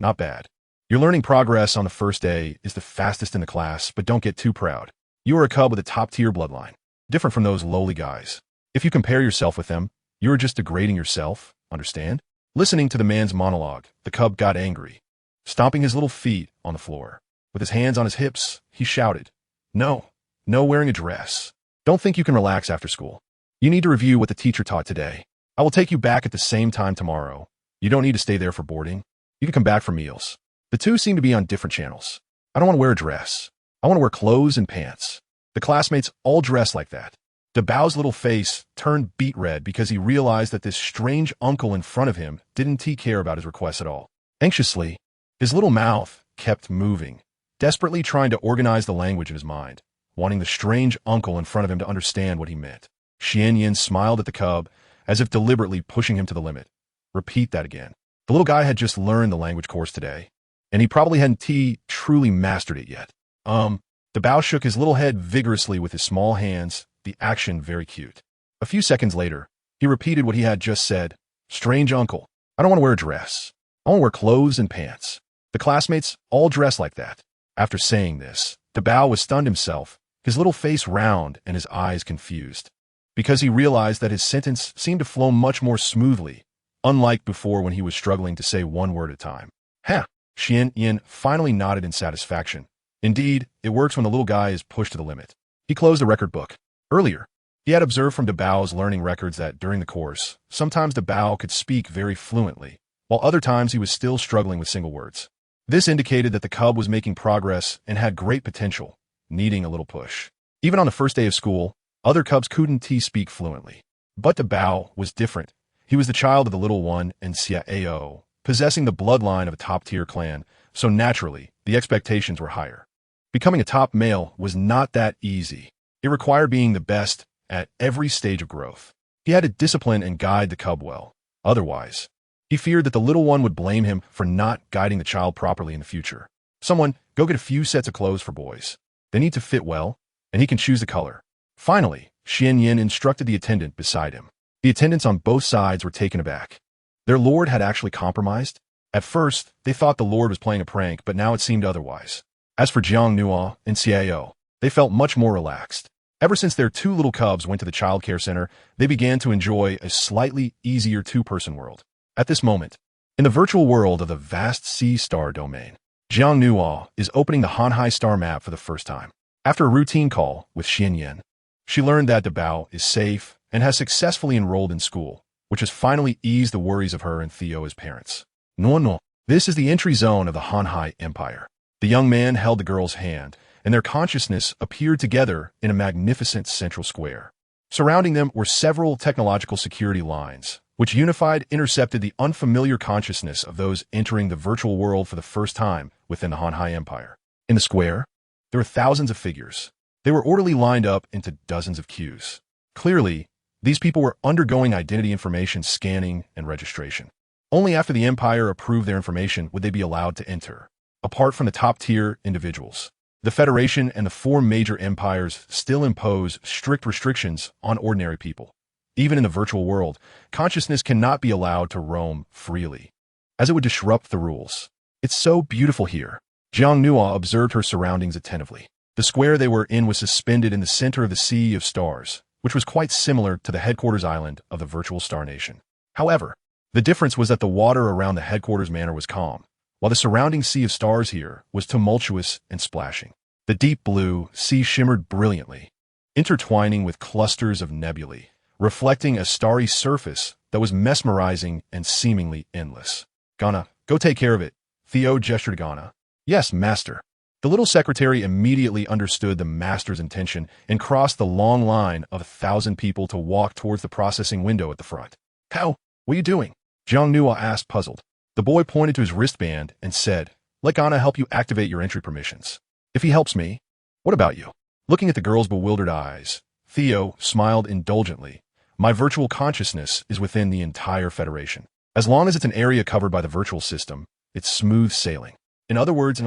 Not bad. Your learning progress on the first day is the fastest in the class, but don't get too proud. You are a cub with a top-tier bloodline, different from those lowly guys. If you compare yourself with them, you are just degrading yourself, understand? Listening to the man's monologue, the cub got angry, stomping his little feet on the floor. With his hands on his hips, he shouted, No wearing a dress. Don't think you can relax after school. You need to review what the teacher taught today. I will take you back at the same time tomorrow. You don't need to stay there for boarding. You can come back for meals. The two seem to be on different channels. I don't want to wear a dress. I want to wear clothes and pants. The classmates all dress like that. The Bao's little face turned beet red because he realized that this strange uncle in front of him didn't care about his requests at all. Anxiously, his little mouth kept moving, desperately trying to organize the language in his mind, wanting the strange uncle in front of him to understand what he meant. Xian Yin smiled at the cub, as if deliberately pushing him to the limit. Repeat that again. The little guy had just learned the language course today, and he probably hadn't truly mastered it yet. The Bao shook his little head vigorously with his small hands, the action very cute. A few seconds later, he repeated what he had just said. Strange uncle, I don't want to wear a dress. I want to wear clothes and pants. The classmates all dress like that. After saying this, the Bao was stunned himself, his little face round and his eyes confused, because he realized that his sentence seemed to flow much more smoothly, unlike before when he was struggling to say one word at a time. Ha! Xian Yin finally nodded in satisfaction. Indeed, it works when the little guy is pushed to the limit. He closed the record book. Earlier, he had observed from the Bao's learning records that during the course, sometimes the Bao could speak very fluently, while other times he was still struggling with single words. This indicated that the cub was making progress and had great potential, needing a little push. Even on the first day of school, other cubs couldn't speak fluently. But the Bao was different. He was the child of the little one and Xiao, possessing the bloodline of a top-tier clan, so naturally, the expectations were higher. Becoming a top male was not that easy. It required being the best at every stage of growth. He had to discipline and guide the cub well. Otherwise, he feared that the little one would blame him for not guiding the child properly in the future. Someone, go get a few sets of clothes for boys. They need to fit well, and he can choose the color. Finally, Xian Yin instructed the attendant beside him. The attendants on both sides were taken aback. Their lord had actually compromised. At first, they thought the lord was playing a prank, but now it seemed otherwise. As for Jiang Nua and Xiao, they felt much more relaxed. Ever since their 2 little cubs went to the child care center, they began to enjoy a slightly easier 2-person world. At this moment, in the virtual world of the vast sea star domain, Jiang Nua is opening the Hanhai star map for the first time. After a routine call with Xian Yin, she learned that the Bao is safe and has successfully enrolled in school, which has finally eased the worries of her and Theo as parents. No. This is the entry zone of the Hanhai Empire. The young man held the girl's hand, and and their consciousness appeared together in a magnificent central square. Surrounding them were several technological security lines, which unified intercepted the unfamiliar consciousness of those entering the virtual world for the first time within the Han Empire. In the square, there were thousands of figures. They were orderly lined up into dozens of queues. Clearly, these people were undergoing identity information scanning and registration. Only after the Empire approved their information would they be allowed to enter. Apart from the top-tier individuals, the Federation and the four major empires still impose strict restrictions on ordinary people. Even in the virtual world, consciousness cannot be allowed to roam freely, as it would disrupt the rules. It's so beautiful here. Jiang Nua observed her surroundings attentively. The square they were in was suspended in the center of the Sea of Stars, which was quite similar to the headquarters island of the virtual star nation. However, the difference was that the water around the headquarters manor was calm, while the surrounding Sea of Stars here was tumultuous and splashing. The deep blue sea shimmered brilliantly, intertwining with clusters of nebulae, reflecting a starry surface that was mesmerizing and seemingly endless. Ghana, go take care of it. Theo gestured to Ghana. Yes, master. The little secretary immediately understood the master's intention and crossed the long line of 1,000 people to walk towards the processing window at the front. How? What are you doing? Jiang Nua asked, puzzled. The boy pointed to his wristband and said, let Ghana help you activate your entry permissions. If he helps me, what about you? Looking at the girl's bewildered eyes, Theo smiled indulgently. My virtual consciousness is within the entire Federation. As long as it's an area covered by the virtual system, it's smooth sailing. In other words,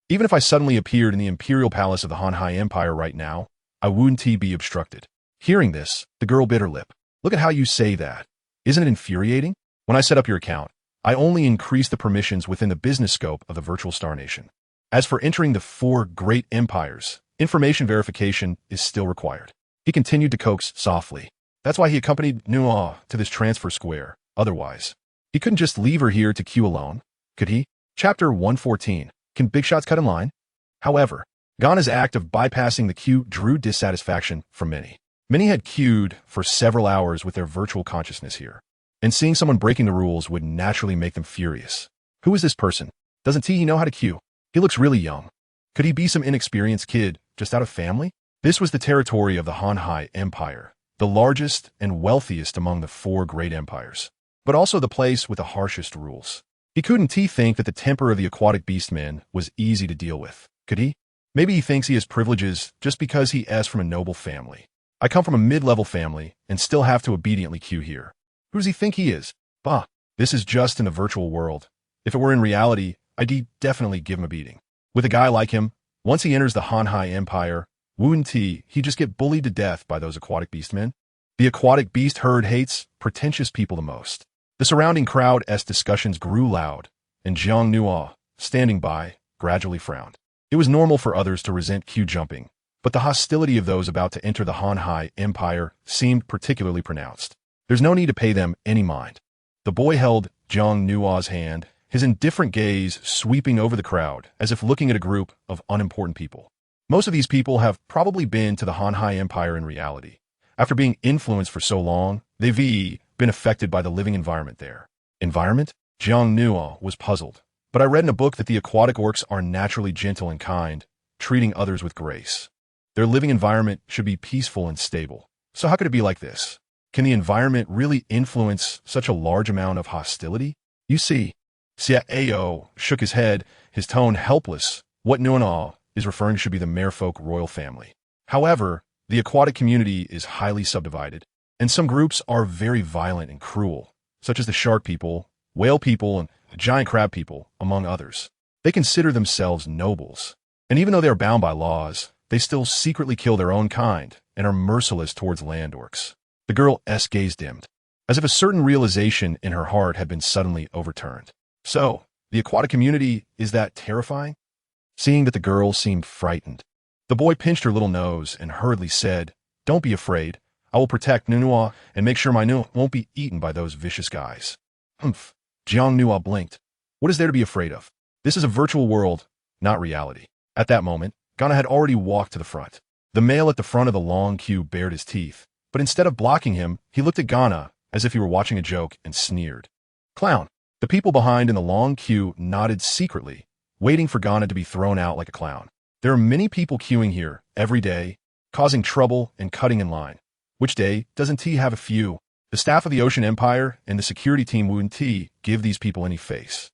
even if I suddenly appeared in the Imperial Palace of the Han Empire right now, I wouldn't be obstructed. Hearing this, the girl bit her lip. Look at how you say that. Isn't it infuriating? When I set up your account, I only increased the permissions within the business scope of the virtual star nation. As for entering the four great empires, information verification is still required. He continued to coax softly. That's why he accompanied Nua to this transfer square. Otherwise, he couldn't just leave her here to queue alone, could he? Chapter 114. Can big shots cut in line? However, Ghana's act of bypassing the queue drew dissatisfaction from many. Many had queued for several hours with their virtual consciousness here, and seeing someone breaking the rules would naturally make them furious. Who is this person? Doesn't he know how to queue? He looks really young. Could he be some inexperienced kid just out of family? This was the territory of the Han Empire, the largest and wealthiest among the four great empires, but also the place with the harshest rules. He couldn't think that the temper of the aquatic beastmen was easy to deal with, could he? Maybe he thinks he has privileges just because he is from a noble family. I come from a mid-level family and still have to obediently queue here. Who does he think he is? Bah, this is just in the virtual world. If it were in reality, I'd definitely give him a beating. With a guy like him, once he enters the Han Empire, wouldn't he just get bullied to death by those aquatic beastmen? The aquatic beast herd hates pretentious people the most. The surrounding crowd as discussions grew loud, and Jiang Nua, standing by, gradually frowned. It was normal for others to resent queue jumping, but the hostility of those about to enter the Han Empire seemed particularly pronounced. There's no need to pay them any mind. The boy held Jiang Nua's hand, his indifferent gaze sweeping over the crowd as if looking at a group of unimportant people. Most of these people have probably been to the Han Empire in reality. After being influenced for so long, they've been affected by the living environment there. Environment? Jiang Nua was puzzled. But I read in a book that the aquatic orcs are naturally gentle and kind, treating others with grace. Their living environment should be peaceful and stable. So how could it be like this? Can the environment really influence such a large amount of hostility? You see, Xiao shook his head, his tone helpless. What Nua is referring to should be the merfolk royal family. However, the aquatic community is highly subdivided, and some groups are very violent and cruel, such as the shark people, whale people, and the giant crab people, among others. They consider themselves nobles, and even though they are bound by laws, they still secretly kill their own kind and are merciless towards land orcs. The girl's gaze dimmed, as if a certain realization in her heart had been suddenly overturned. So, the aquatic community is that terrifying? Seeing that the girl seemed frightened, the boy pinched her little nose and hurriedly said, Don't be afraid. I will protect Nua and make sure my Nua won't be eaten by those vicious guys. Humph. Jiang Nua blinked. What is there to be afraid of? This is a virtual world, not reality. At that moment, Ghana had already walked to the front. The male at the front of the long queue bared his teeth, but instead of blocking him, he looked at Ghana as if he were watching a joke and sneered. Clown. The people behind in the long queue nodded secretly, waiting for Ghana to be thrown out like a clown. There are many people queuing here every day, causing trouble and cutting in line. Which day doesn't T have a few? The staff of the Ocean Empire and the security team wouldn't T give these people any face.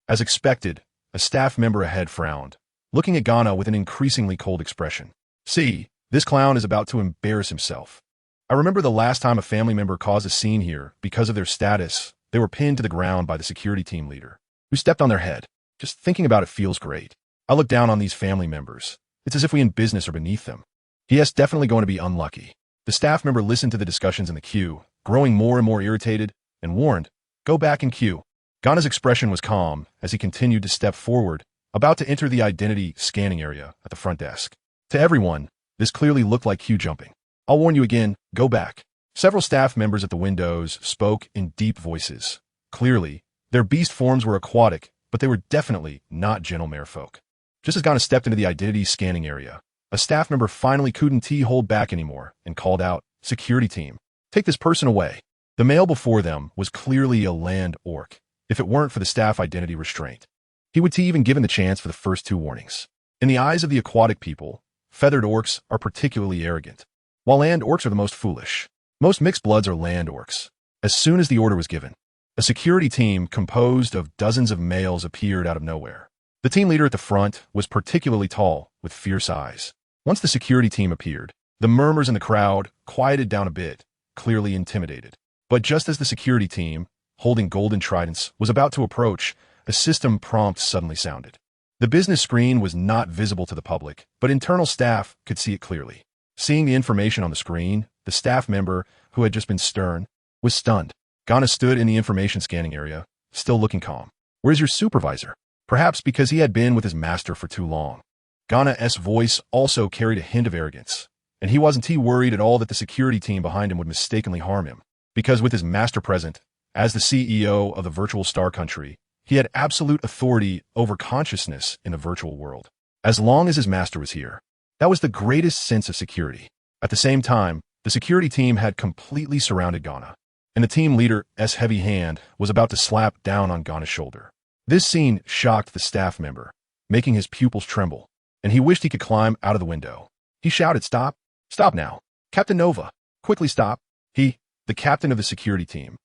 As expected, a staff member ahead frowned, looking at Ghana with an increasingly cold expression. See, this clown is about to embarrass himself. I remember the last time a family member caused a scene here because of their status. They were pinned to the ground by the security team leader, who stepped on their head. Just thinking about it feels great. I look down on these family members. It's as if we in business are beneath them. Yes, definitely going to be unlucky. The staff member listened to the discussions in the queue, growing more and more irritated, and warned, "Go back in queue." Ghana's expression was calm as he continued to step forward, about to enter the identity scanning area at the front desk. To everyone, this clearly looked like queue jumping. "I'll warn you again, go back." Several staff members at the windows spoke in deep voices. Clearly, their beast forms were aquatic, but they were definitely not gentle merfolk. Just as Ghana stepped into the identity scanning area, a staff member finally couldn't hold back anymore and called out, "Security team, take this person away." The male before them was clearly a land orc, if it weren't for the staff identity restraint. He would even given the chance for the first two warnings. In the eyes of the aquatic people, feathered orcs are particularly arrogant, while land orcs are the most foolish. Most mixed bloods are land orcs. As soon as the order was given, a security team composed of dozens of males appeared out of nowhere. The team leader at the front was particularly tall, with fierce eyes. Once the security team appeared, the murmurs in the crowd quieted down a bit, clearly intimidated. But just as the security team, holding golden tridents, was about to approach, a system prompt suddenly sounded. The business screen was not visible to the public, but internal staff could see it clearly. Seeing the information on the screen, the staff member, who had just been stern, was stunned. Ghana stood in the information scanning area, still looking calm. "Where's your supervisor?" Perhaps because he had been with his master for too long. Ghana's voice also carried a hint of arrogance, and he wasn't worried at all that the security team behind him would mistakenly harm him, because with his master present, as the CEO of the virtual star country, he had absolute authority over consciousness in the virtual world. As long as his master was here, that was the greatest sense of security. At the same time, the security team had completely surrounded Ghana, and the team leader's heavy hand was about to slap down on Ghana's shoulder. This scene shocked the staff member, making his pupils tremble, and he wished he could climb out of the window. He shouted, "Stop! Stop now! Captain Nova! Quickly stop!" He, the captain of the security team,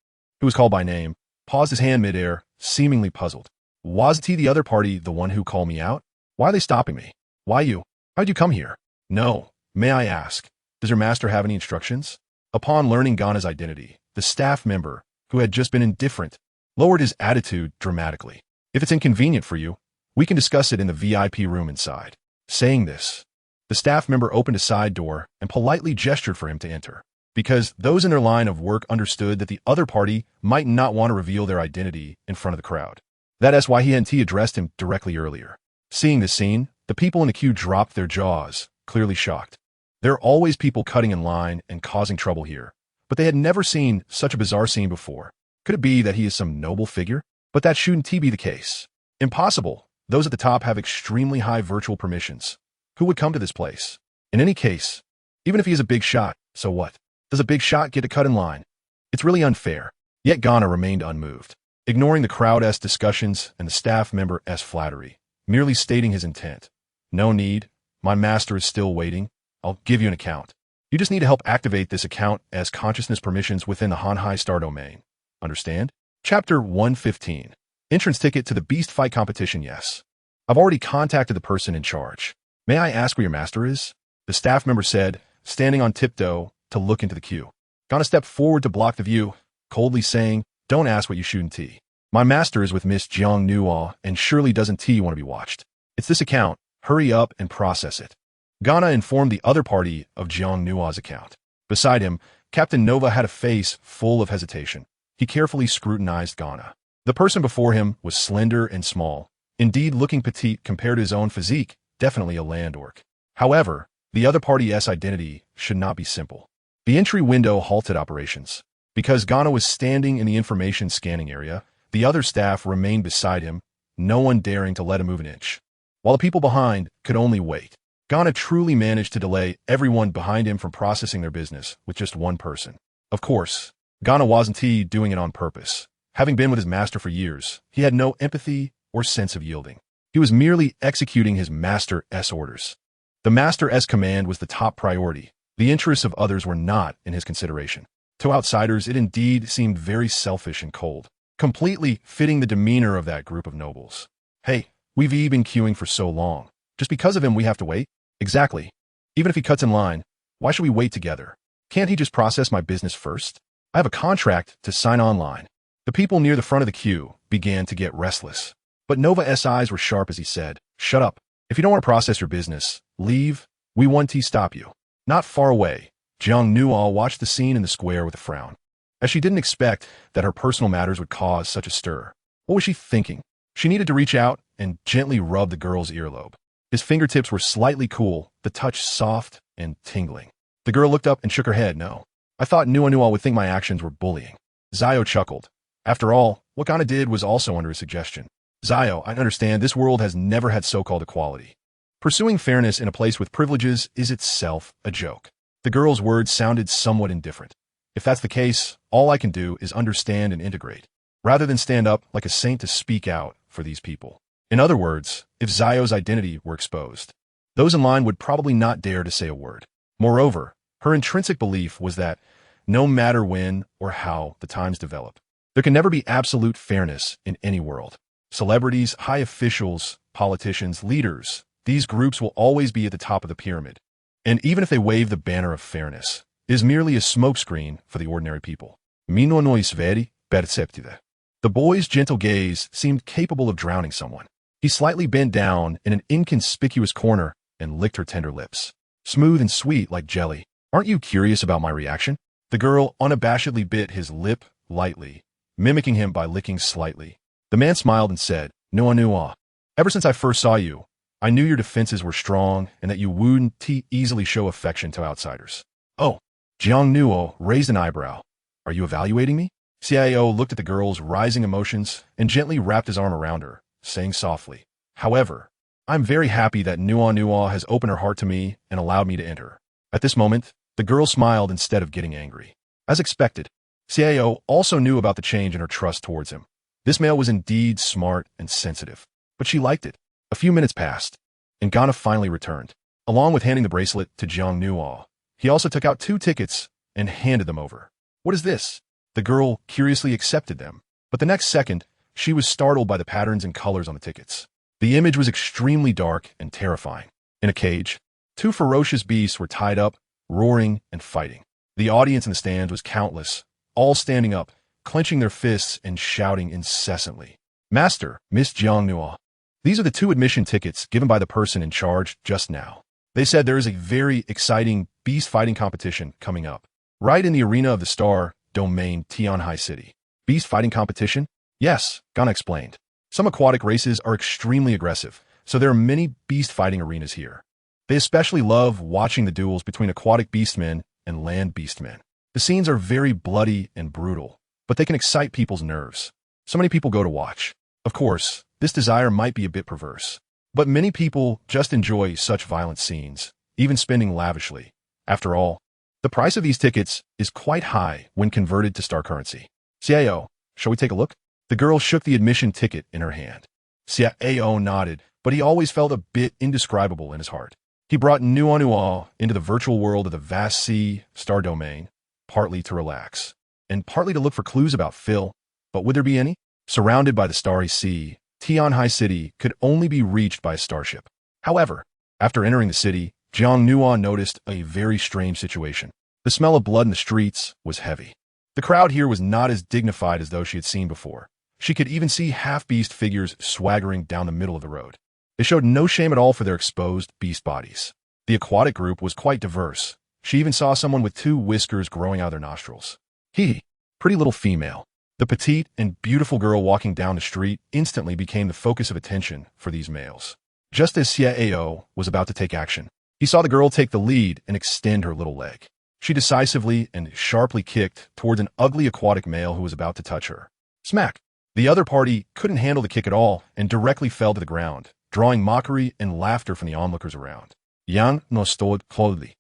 who was called by name, paused his hand midair, seemingly puzzled. "Wasn't he the other party the one who called me out? Why are they stopping me? Why you? How'd you come here?" "No, may I ask, does your master have any instructions?" Upon learning Ghana's identity, the staff member, who had just been indifferent, lowered his attitude dramatically. "If it's inconvenient for you, we can discuss it in the VIP room inside." Saying this, the staff member opened a side door and politely gestured for him to enter, because those in their line of work understood that the other party might not want to reveal their identity in front of the crowd. That's why he hadn't addressed him directly earlier. Seeing this scene, the people in the queue dropped their jaws, clearly shocked. There are always people cutting in line and causing trouble here, but they had never seen such a bizarre scene before. Could it be that he is some noble figure? But that shouldn't be the case. Impossible. Those at the top have extremely high virtual permissions. Who would come to this place? In any case, even if he is a big shot, so what? Does a big shot get to cut in line? It's really unfair. Yet Ghana remained unmoved, ignoring the crowd's discussions and the staff member's flattery, merely stating his intent. "No need. My master is still waiting. I'll give you an account. You just need to help activate this account as consciousness permissions within the Hanhai star domain. Understand?" Chapter 115. Entrance ticket to the beast fight competition. Yes. I've already contacted the person in charge. "May I ask where your master is?" the staff member said, standing on tiptoe to look into the queue. Ghana stepped forward to block the view, coldly saying, "Don't ask what you shouldn't tea. My master is with Miss Jiang Nua and surely doesn't want to be watched. It's this account. Hurry up and process it." Ghana informed the other party of Jiang Nua's account. Beside him, Captain Nova had a face full of hesitation. He carefully scrutinized Ghana. The person before him was slender and small, indeed looking petite compared to his own physique, definitely a land orc. However, the other party's identity should not be simple. The entry window halted operations. Because Ghana was standing in the information scanning area, the other staff remained beside him, no one daring to let him move an inch. While the people behind could only wait, Ghana truly managed to delay everyone behind him from processing their business with just one person. Of course, Ghana wasn't doing it on purpose. Having been with his master for years, he had no empathy or sense of yielding. He was merely executing his Master S orders. The Master S command was the top priority. The interests of others were not in his consideration. To outsiders, it indeed seemed very selfish and cold, completely fitting the demeanor of that group of nobles. Hey, we've been queuing for so long. Just because of him, we have to wait? Exactly. Even if he cuts in line, why should we wait together? Can't he just process my business first? I have a contract to sign online. The people near the front of the queue began to get restless. But Nova's eyes were sharp as he said, "Shut up. If you don't want to process your business, leave. We want to stop you." Not far away, Jiang Nuo watched the scene in the square with a frown, as she didn't expect that her personal matters would cause such a stir. What was she thinking? She needed to reach out and gently rub the girl's earlobe. His fingertips were slightly cool, the touch soft and tingling. The girl looked up and shook her head. "No. I thought Nuo would think my actions were bullying." Zio chuckled. After all, what Ghana did was also under his suggestion. "Zio, I understand this world has never had so-called equality. Pursuing fairness in a place with privileges is itself a joke." The girl's words sounded somewhat indifferent. "If that's the case, all I can do is understand and integrate, rather than stand up like a saint to speak out for these people." In other words, if Zio's identity were exposed, those in line would probably not dare to say a word. Moreover, her intrinsic belief was that no matter when or how the times develop, there can never be absolute fairness in any world. Celebrities, high officials, politicians, leaders, these groups will always be at the top of the pyramid. And even if they wave the banner of fairness, it is merely a smokescreen for the ordinary people. Mino nois veri perceptide. The boy's gentle gaze seemed capable of drowning someone. He slightly bent down in an inconspicuous corner and licked her tender lips. Smooth and sweet like jelly. "Aren't you curious about my reaction?" The girl unabashedly bit his lip lightly, mimicking him by licking slightly. The man smiled and said, "Nuo. Ever since I first saw you, I knew your defenses were strong and that you wouldn't easily show affection to outsiders." "Oh." Jiang Nuo raised an eyebrow. "Are you evaluating me?" CIO looked at the girl's rising emotions and gently wrapped his arm around her, saying softly, "However, I'm very happy that Nuo has opened her heart to me and allowed me to enter." At this moment, the girl smiled instead of getting angry. As expected, CIO also knew about the change in her trust towards him. This male was indeed smart and sensitive, but she liked it. A few minutes passed, and Ghana finally returned. Along with handing the bracelet to Jiang Nuo, he also took out 2 tickets and handed them over. "What is this?" The girl curiously accepted them, but the next second, she was startled by the patterns and colors on the tickets. The image was extremely dark and terrifying. In a cage, 2 ferocious beasts were tied up, roaring and fighting. The audience in the stands was countless, all standing up, clenching their fists and shouting incessantly. "Master, Miss Jiang Nuo, these are the 2 admission tickets given by the person in charge just now. They said there is a very exciting beast fighting competition coming up, right in the arena of the Star Domain Tianhai City." "Beast fighting competition?" "Yes," Ghana explained. "Some aquatic races are extremely aggressive, so there are many beast fighting arenas here. They especially love watching the duels between aquatic beastmen and land beastmen. The scenes are very bloody and brutal, but they can excite people's nerves. So many people go to watch. Of course, this desire might be a bit perverse, but many people just enjoy such violent scenes, even spending lavishly. After all, the price of these tickets is quite high when converted to star currency." "CIO, shall we take a look?" The girl shook the admission ticket in her hand. CIO nodded, but he always felt a bit indescribable in his heart. He brought Nuo into the virtual world of the vast sea star domain, partly to relax, and partly to look for clues about Phil. But would there be any? Surrounded by the starry sea, Tianhai City could only be reached by a starship. However, after entering the city, Jiang Nuo noticed a very strange situation. The smell of blood in the streets was heavy. The crowd here was not as dignified as those she had seen before. She could even see half-beast figures swaggering down the middle of the road. They showed no shame at all for their exposed beast bodies. The aquatic group was quite diverse. She even saw someone with 2 whiskers growing out of their nostrils. Pretty little female. The petite and beautiful girl walking down the street instantly became the focus of attention for these males. Just as CIO was about to take action, he saw the girl take the lead and extend her little leg. She decisively and sharply kicked towards an ugly aquatic male who was about to touch her. Smack! The other party couldn't handle the kick at all and directly fell to the ground, drawing mockery and laughter from the onlookers around. Yang no stood coldly.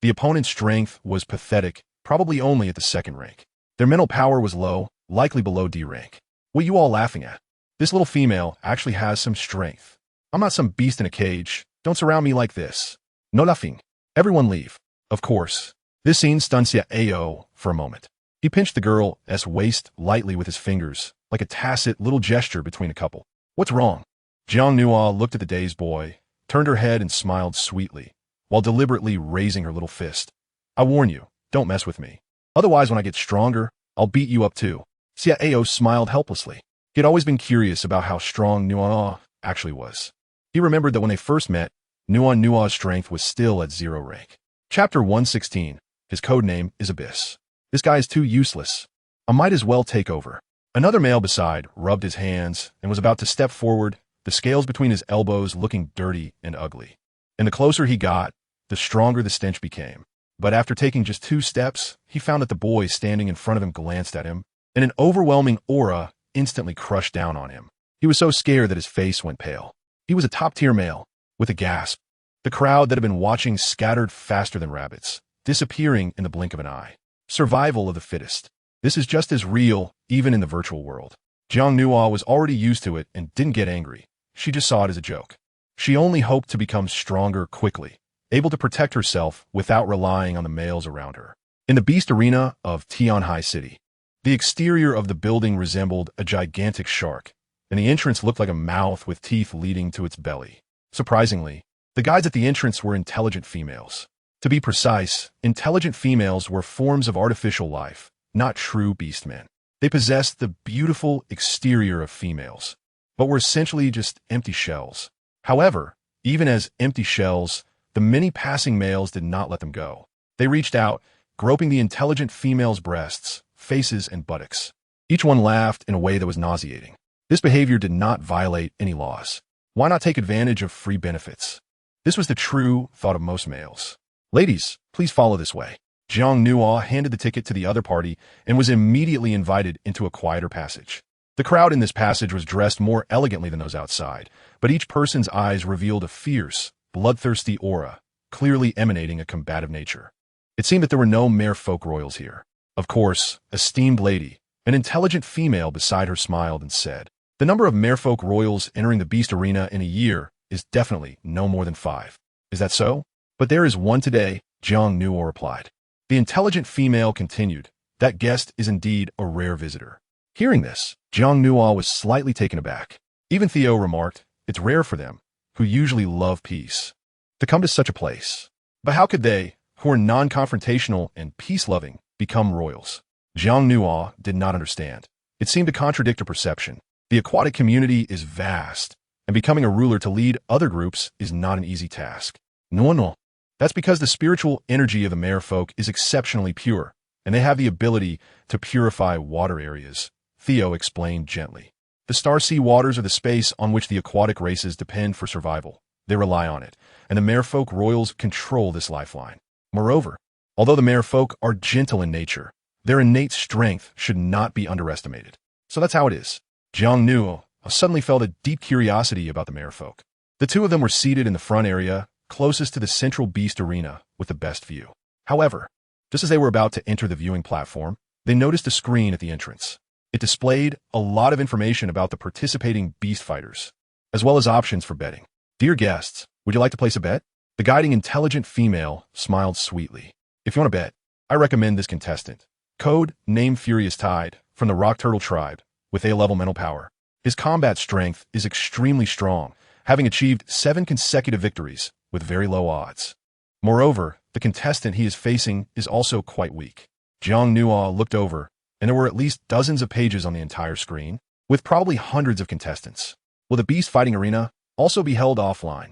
The opponent's strength was pathetic, probably only at the 2nd rank. Their mental power was low, likely below D rank. "What you all laughing at? This little female actually has some strength." I'm not some beast in a cage. Don't surround me like this. No laughing. Everyone leave. Of course. This scene stuns Xiao for a moment. He pinched the girl's waist lightly with his fingers, like a tacit little gesture between a couple. What's wrong? Jiang Nua looked at the dazed boy, turned her head and smiled sweetly, while deliberately raising her little fist. I warn you, don't mess with me. Otherwise, when I get stronger, I'll beat you up too. Xiao smiled helplessly. He had always been curious about how strong Nua actually was. He remembered that when they first met, Nua's strength was still at 0 rank. Chapter 116. His code name is Abyss. This guy is too useless. I might as well take over. Another male beside rubbed his hands and was about to step forward, the scales between his elbows looking dirty and ugly. And the closer he got, the stronger the stench became. But after taking just 2 steps, he found that the boy standing in front of him glanced at him, and an overwhelming aura instantly crushed down on him. He was so scared that his face went pale. He was a top-tier male. With a gasp, the crowd that had been watching scattered faster than rabbits, disappearing in the blink of an eye. Survival of the fittest. This is just as real, even in the virtual world. Jiang Nua was already used to it and didn't get angry. She just saw it as a joke. She only hoped to become stronger quickly, able to protect herself without relying on the males around her. In the Beast Arena of Tianhai City, the exterior of the building resembled a gigantic shark, and the entrance looked like a mouth with teeth leading to its belly. Surprisingly, the guides at the entrance were intelligent females. To be precise, intelligent females were forms of artificial life, not true beastmen. They possessed the beautiful exterior of females, but were essentially just empty shells. However, even as empty shells, the many passing males did not let them go. They reached out, groping the intelligent females' breasts, faces, and buttocks. Each one laughed in a way that was nauseating. This behavior did not violate any laws. Why not take advantage of free benefits? This was the true thought of most males. Ladies, please follow this way. Jiang Nua handed the ticket to the other party and was immediately invited into a quieter passage. The crowd in this passage was dressed more elegantly than those outside, but each person's eyes revealed a fierce, bloodthirsty aura, clearly emanating a combative nature. It seemed that there were no mere folk royals here. Of course, esteemed lady, an intelligent female beside her smiled and said, the number of merfolk royals entering the Beast Arena in a year is definitely no more than 5. Is that so? But there is one today, Jiang Nua replied. The intelligent female continued, that guest is indeed a rare visitor. Hearing this, Jiang Nua was slightly taken aback. Even Theo remarked, it's rare for them, who usually love peace, to come to such a place. But how could they, who are non-confrontational and peace-loving, become royals? Jiang Nua did not understand. It seemed to contradict her perception. The aquatic community is vast, and becoming a ruler to lead other groups is not an easy task. No. That's because the spiritual energy of the merfolk is exceptionally pure, and they have the ability to purify water areas, Theo explained gently. The star-sea waters are the space on which the aquatic races depend for survival. They rely on it, and the merfolk royals control this lifeline. Moreover, although the merfolk are gentle in nature, their innate strength should not be underestimated. So that's how it is. Jiang Nua suddenly felt a deep curiosity about the merfolk. The two of them were seated in the front area, closest to the central beast arena, with the best view. However, just as they were about to enter the viewing platform, they noticed a screen at the entrance. It displayed a lot of information about the participating beast fighters, as well as options for betting. Dear guests, would you like to place a bet? The guiding intelligent female smiled sweetly. If you want to bet, I recommend this contestant. Code name Furious Tide, from the Rock Turtle tribe, with A-level mental power. His combat strength is extremely strong, having achieved 7 consecutive victories with very low odds. Moreover, the contestant he is facing is also quite weak. Jiang Nua looked over, and there were at least dozens of pages on the entire screen, with probably hundreds of contestants. Will the beast fighting arena also be held offline?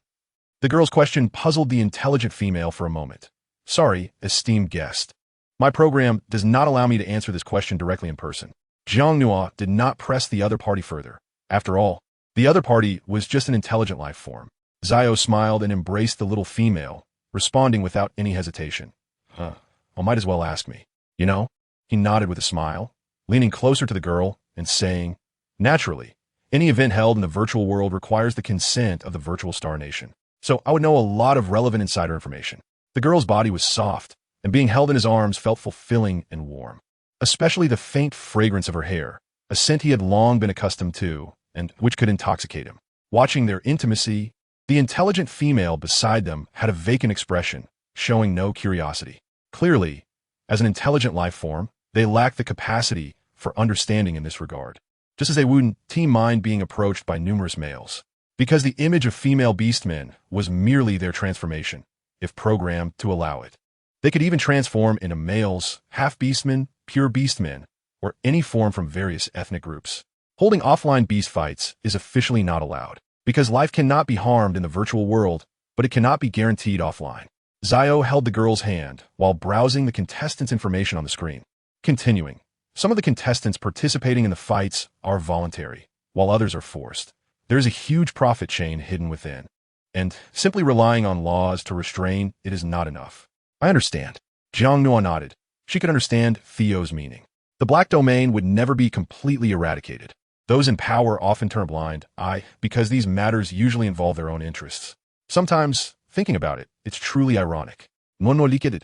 The girl's question puzzled the intelligent female for a moment. Sorry, esteemed guest. My program does not allow me to answer this question directly in person. Jiang Nua did not press the other party further. After all, the other party was just an intelligent life form. Zio smiled and embraced the little female, responding without any hesitation. Well, might as well ask me. You know? He nodded with a smile, leaning closer to the girl and saying, naturally, any event held in the virtual world requires the consent of the virtual Star Nation. So I would know a lot of relevant insider information. The girl's body was soft, and being held in his arms felt fulfilling and warm. Especially the faint fragrance of her hair, a scent he had long been accustomed to, and which could intoxicate him. Watching their intimacy, the intelligent female beside them had a vacant expression, showing no curiosity. Clearly, as an intelligent life form, they lacked the capacity for understanding in this regard, just as they wouldn't mind being approached by numerous males, because the image of female beastmen was merely their transformation, if programmed to allow it. They could even transform into males, half-beastmen, pure beastmen, or any form from various ethnic groups. Holding offline beast fights is officially not allowed, because life cannot be harmed in the virtual world, but it cannot be guaranteed offline. Zio held the girl's hand while browsing the contestants' information on the screen. Continuing, some of the contestants participating in the fights are voluntary, while others are forced. There is a huge profit chain hidden within, and simply relying on laws to restrain it is not enough. I understand. Jiang Nua nodded. She could understand Theo's meaning. The black domain would never be completely eradicated. Those in power often turn a blind eye because these matters usually involve their own interests. Sometimes, thinking about it, it's truly ironic. No liquid.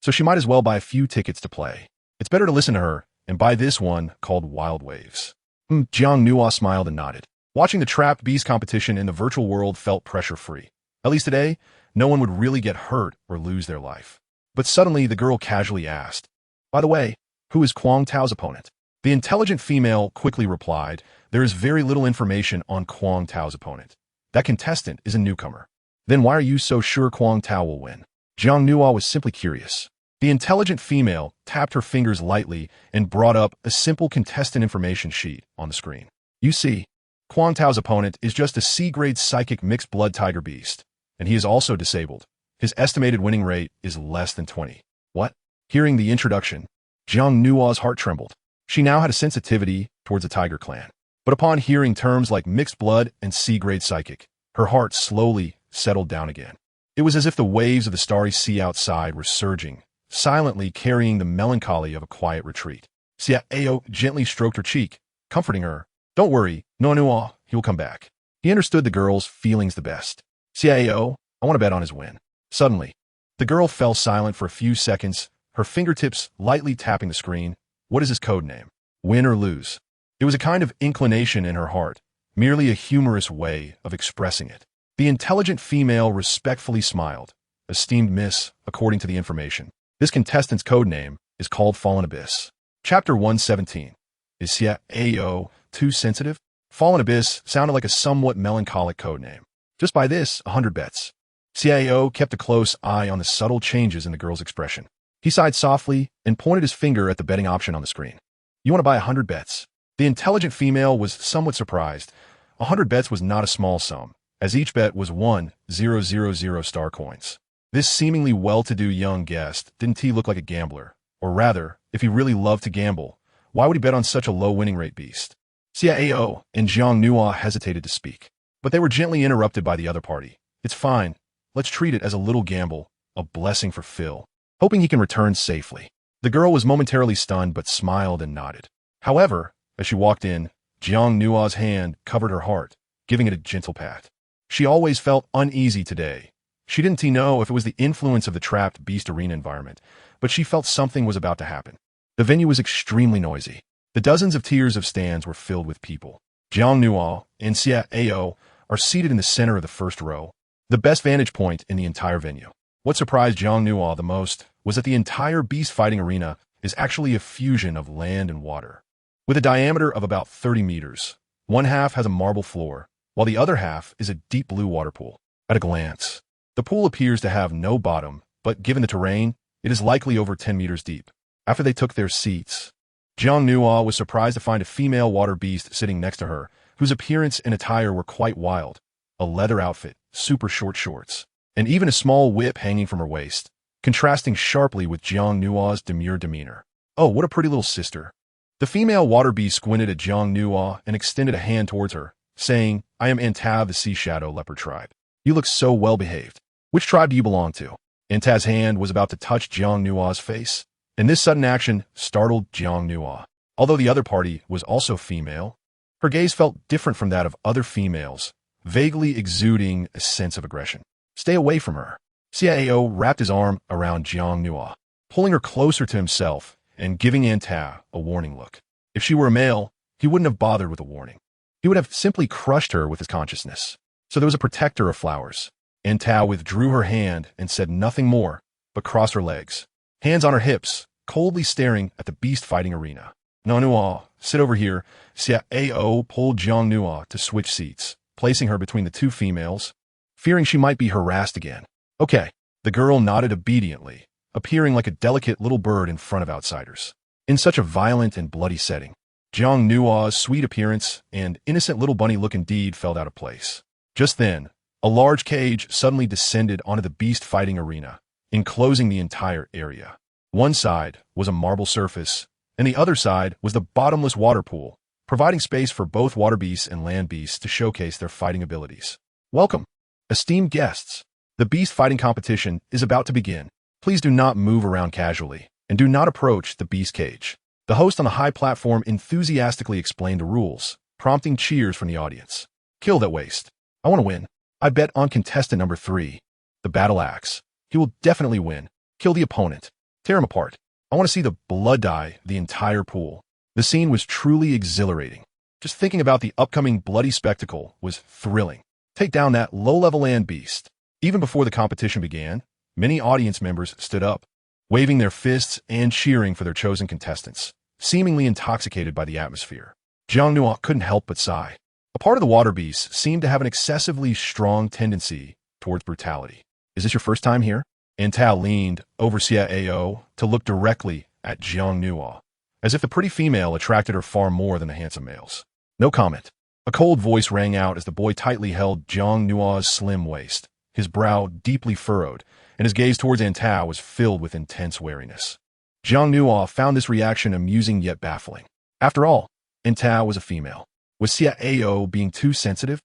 So she might as well buy a few tickets to play. It's better to listen to her and buy this one called Wild Waves. Jiang Nua smiled and nodded. Watching the trapped beast competition in the virtual world felt pressure-free. At least today, no one would really get hurt or lose their life. But suddenly the girl casually asked, "By the way, who is Kuang Tao's opponent?" The intelligent female quickly replied, "There is very little information on Kuang Tao's opponent. That contestant is a newcomer." "Then why are you so sure Kuang Tao will win?" Jiang Nua was simply curious. The intelligent female tapped her fingers lightly and brought up a simple contestant information sheet on the screen. "You see, Kuang Tao's opponent is just a C-grade psychic mixed-blood tiger beast, and he is also disabled. His estimated winning rate is less than 20. What? Hearing the introduction, Jiang Nua's heart trembled. She now had a sensitivity towards the tiger clan. But upon hearing terms like mixed blood and C-grade psychic, her heart slowly settled down again. It was as if the waves of the starry sea outside were surging, silently carrying the melancholy of a quiet retreat. Xiao gently stroked her cheek, comforting her. "Don't worry, Nua, he will come back." He understood the girl's feelings the best. "Xiao, I want to bet on his win." Suddenly, the girl fell silent for a few seconds, her fingertips lightly tapping the screen. What is his code name? Win or lose? It was a kind of inclination in her heart, merely a humorous way of expressing it. The intelligent female respectfully smiled. "Esteemed miss, according to the information, this contestant's code name is called Fallen Abyss." Chapter 117. Is Xiao too sensitive? Fallen Abyss sounded like a somewhat melancholic code name. Just by this, 100 bets. Xiao kept a close eye on the subtle changes in the girl's expression. He sighed softly and pointed his finger at the betting option on the screen. "You want to buy 100 bets?" The intelligent female was somewhat surprised. 100 bets was not a small sum, as each bet was 1,000 star coins. This seemingly well-to-do young guest didn't he look like a gambler? Or rather, if he really loved to gamble, why would he bet on such a low winning rate beast? Xiao and Jiang Nua hesitated to speak, but they were gently interrupted by the other party. "It's fine. Let's treat it as a little gamble, a blessing for Phil, hoping he can return safely." The girl was momentarily stunned but smiled and nodded. However, as she walked in, Jiang Nua's hand covered her heart, giving it a gentle pat. She always felt uneasy today. She didn't know if it was the influence of the trapped beast arena environment, but she felt something was about to happen. The venue was extremely noisy. The dozens of tiers of stands were filled with people. Jiang Nua and Xiao are seated in the center of the first row, the best vantage point in the entire venue. What surprised Jiang Nua the most was that the entire beast fighting arena is actually a fusion of land and water. With a diameter of about 30 meters, one half has a marble floor, while the other half is a deep blue water pool. At a glance, the pool appears to have no bottom, but given the terrain, it is likely over 10 meters deep. After they took their seats, Jiang Nua was surprised to find a female water beast sitting next to her, whose appearance and attire were quite wild. A leather outfit, super short shorts, and even a small whip hanging from her waist, contrasting sharply with Jiang Nua's demure demeanor. "Oh, what a pretty little sister." The female water beast squinted at Jiang Nua and extended a hand towards her, saying, "I am Antav, the Sea Shadow Leopard tribe. You look so well behaved. Which tribe do you belong to?" Antav's hand was about to touch Jiang Nua's face, and this sudden action startled Jiang Nua. Although the other party was also female, her gaze felt different from that of other females, vaguely exuding a sense of aggression. "Stay away from her." Xiao wrapped his arm around Jiang Nua, pulling her closer to himself and giving Antav a warning look. If she were a male, he wouldn't have bothered with a warning. He he would have simply crushed her with his consciousness. So there was a protector of flowers. And Tao withdrew her hand and said nothing more, but crossed her legs, hands on her hips, coldly staring at the beast-fighting arena. Nanua, sit over here. Xia Ao pulled Jiang Nua to switch seats, placing her between the two females, fearing she might be harassed again. Okay, the girl nodded obediently, appearing like a delicate little bird in front of outsiders. In such a violent and bloody setting, Jiang Nua's sweet appearance and innocent little bunny look indeed fell out of place. Just then, a large cage suddenly descended onto the beast-fighting arena, enclosing the entire area. One side was a marble surface, and the other side was the bottomless water pool, providing space for both water beasts and land beasts to showcase their fighting abilities. Welcome, esteemed guests. The beast fighting competition is about to begin. Please do not move around casually, and do not approach the beast cage. The host on the high platform enthusiastically explained the rules, prompting cheers from the audience. Kill that waste. I want to win. I bet on contestant number 3, the battle axe. He will definitely win. Kill the opponent. Tear him apart. I want to see the blood dye the entire pool. The scene was truly exhilarating. Just thinking about the upcoming bloody spectacle was thrilling. Take down that low-level land beast. Even before the competition began, many audience members stood up, waving their fists and cheering for their chosen contestants, seemingly intoxicated by the atmosphere. Jiang Nua couldn't help but sigh. A part of the water beasts seemed to have an excessively strong tendency towards brutality. Is this your first time here? And Tao leaned over Xia Ao to look directly at Jiang Nua, as if the pretty female attracted her far more than the handsome males. No comment. A cold voice rang out as the boy tightly held Jiang Nua's slim waist, his brow deeply furrowed, and his gaze towards Antao was filled with intense wariness. Jiang Nua found this reaction amusing yet baffling. After all, Antao was a female. Was Xia Ao being too sensitive?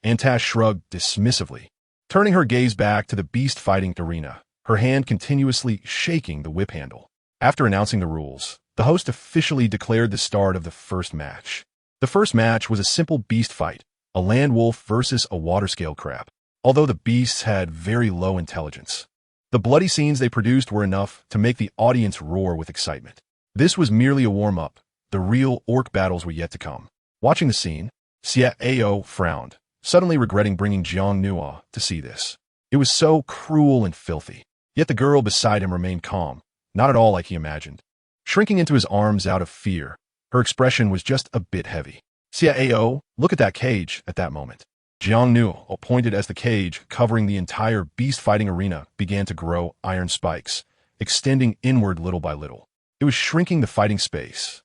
Antao shrugged dismissively, turning her gaze back to the beast-fighting arena, her hand continuously shaking the whip handle. After announcing the rules, the host officially declared the start of the first match. The first match was a simple beast fight, a land wolf versus a water-scale crab. Although the beasts had very low intelligence, the bloody scenes they produced were enough to make the audience roar with excitement. This was merely a warm-up. The real orc battles were yet to come. Watching the scene, Xia Ao frowned, suddenly regretting bringing Jiang Nua to see this. It was so cruel and filthy. Yet the girl beside him remained calm, not at all like he imagined. Shrinking into his arms out of fear, her expression was just a bit heavy. Xia Ao, look at that cage at that moment. Jiang Nua pointed as the cage covering the entire beast-fighting arena began to grow iron spikes, extending inward little by little. It was shrinking the fighting space.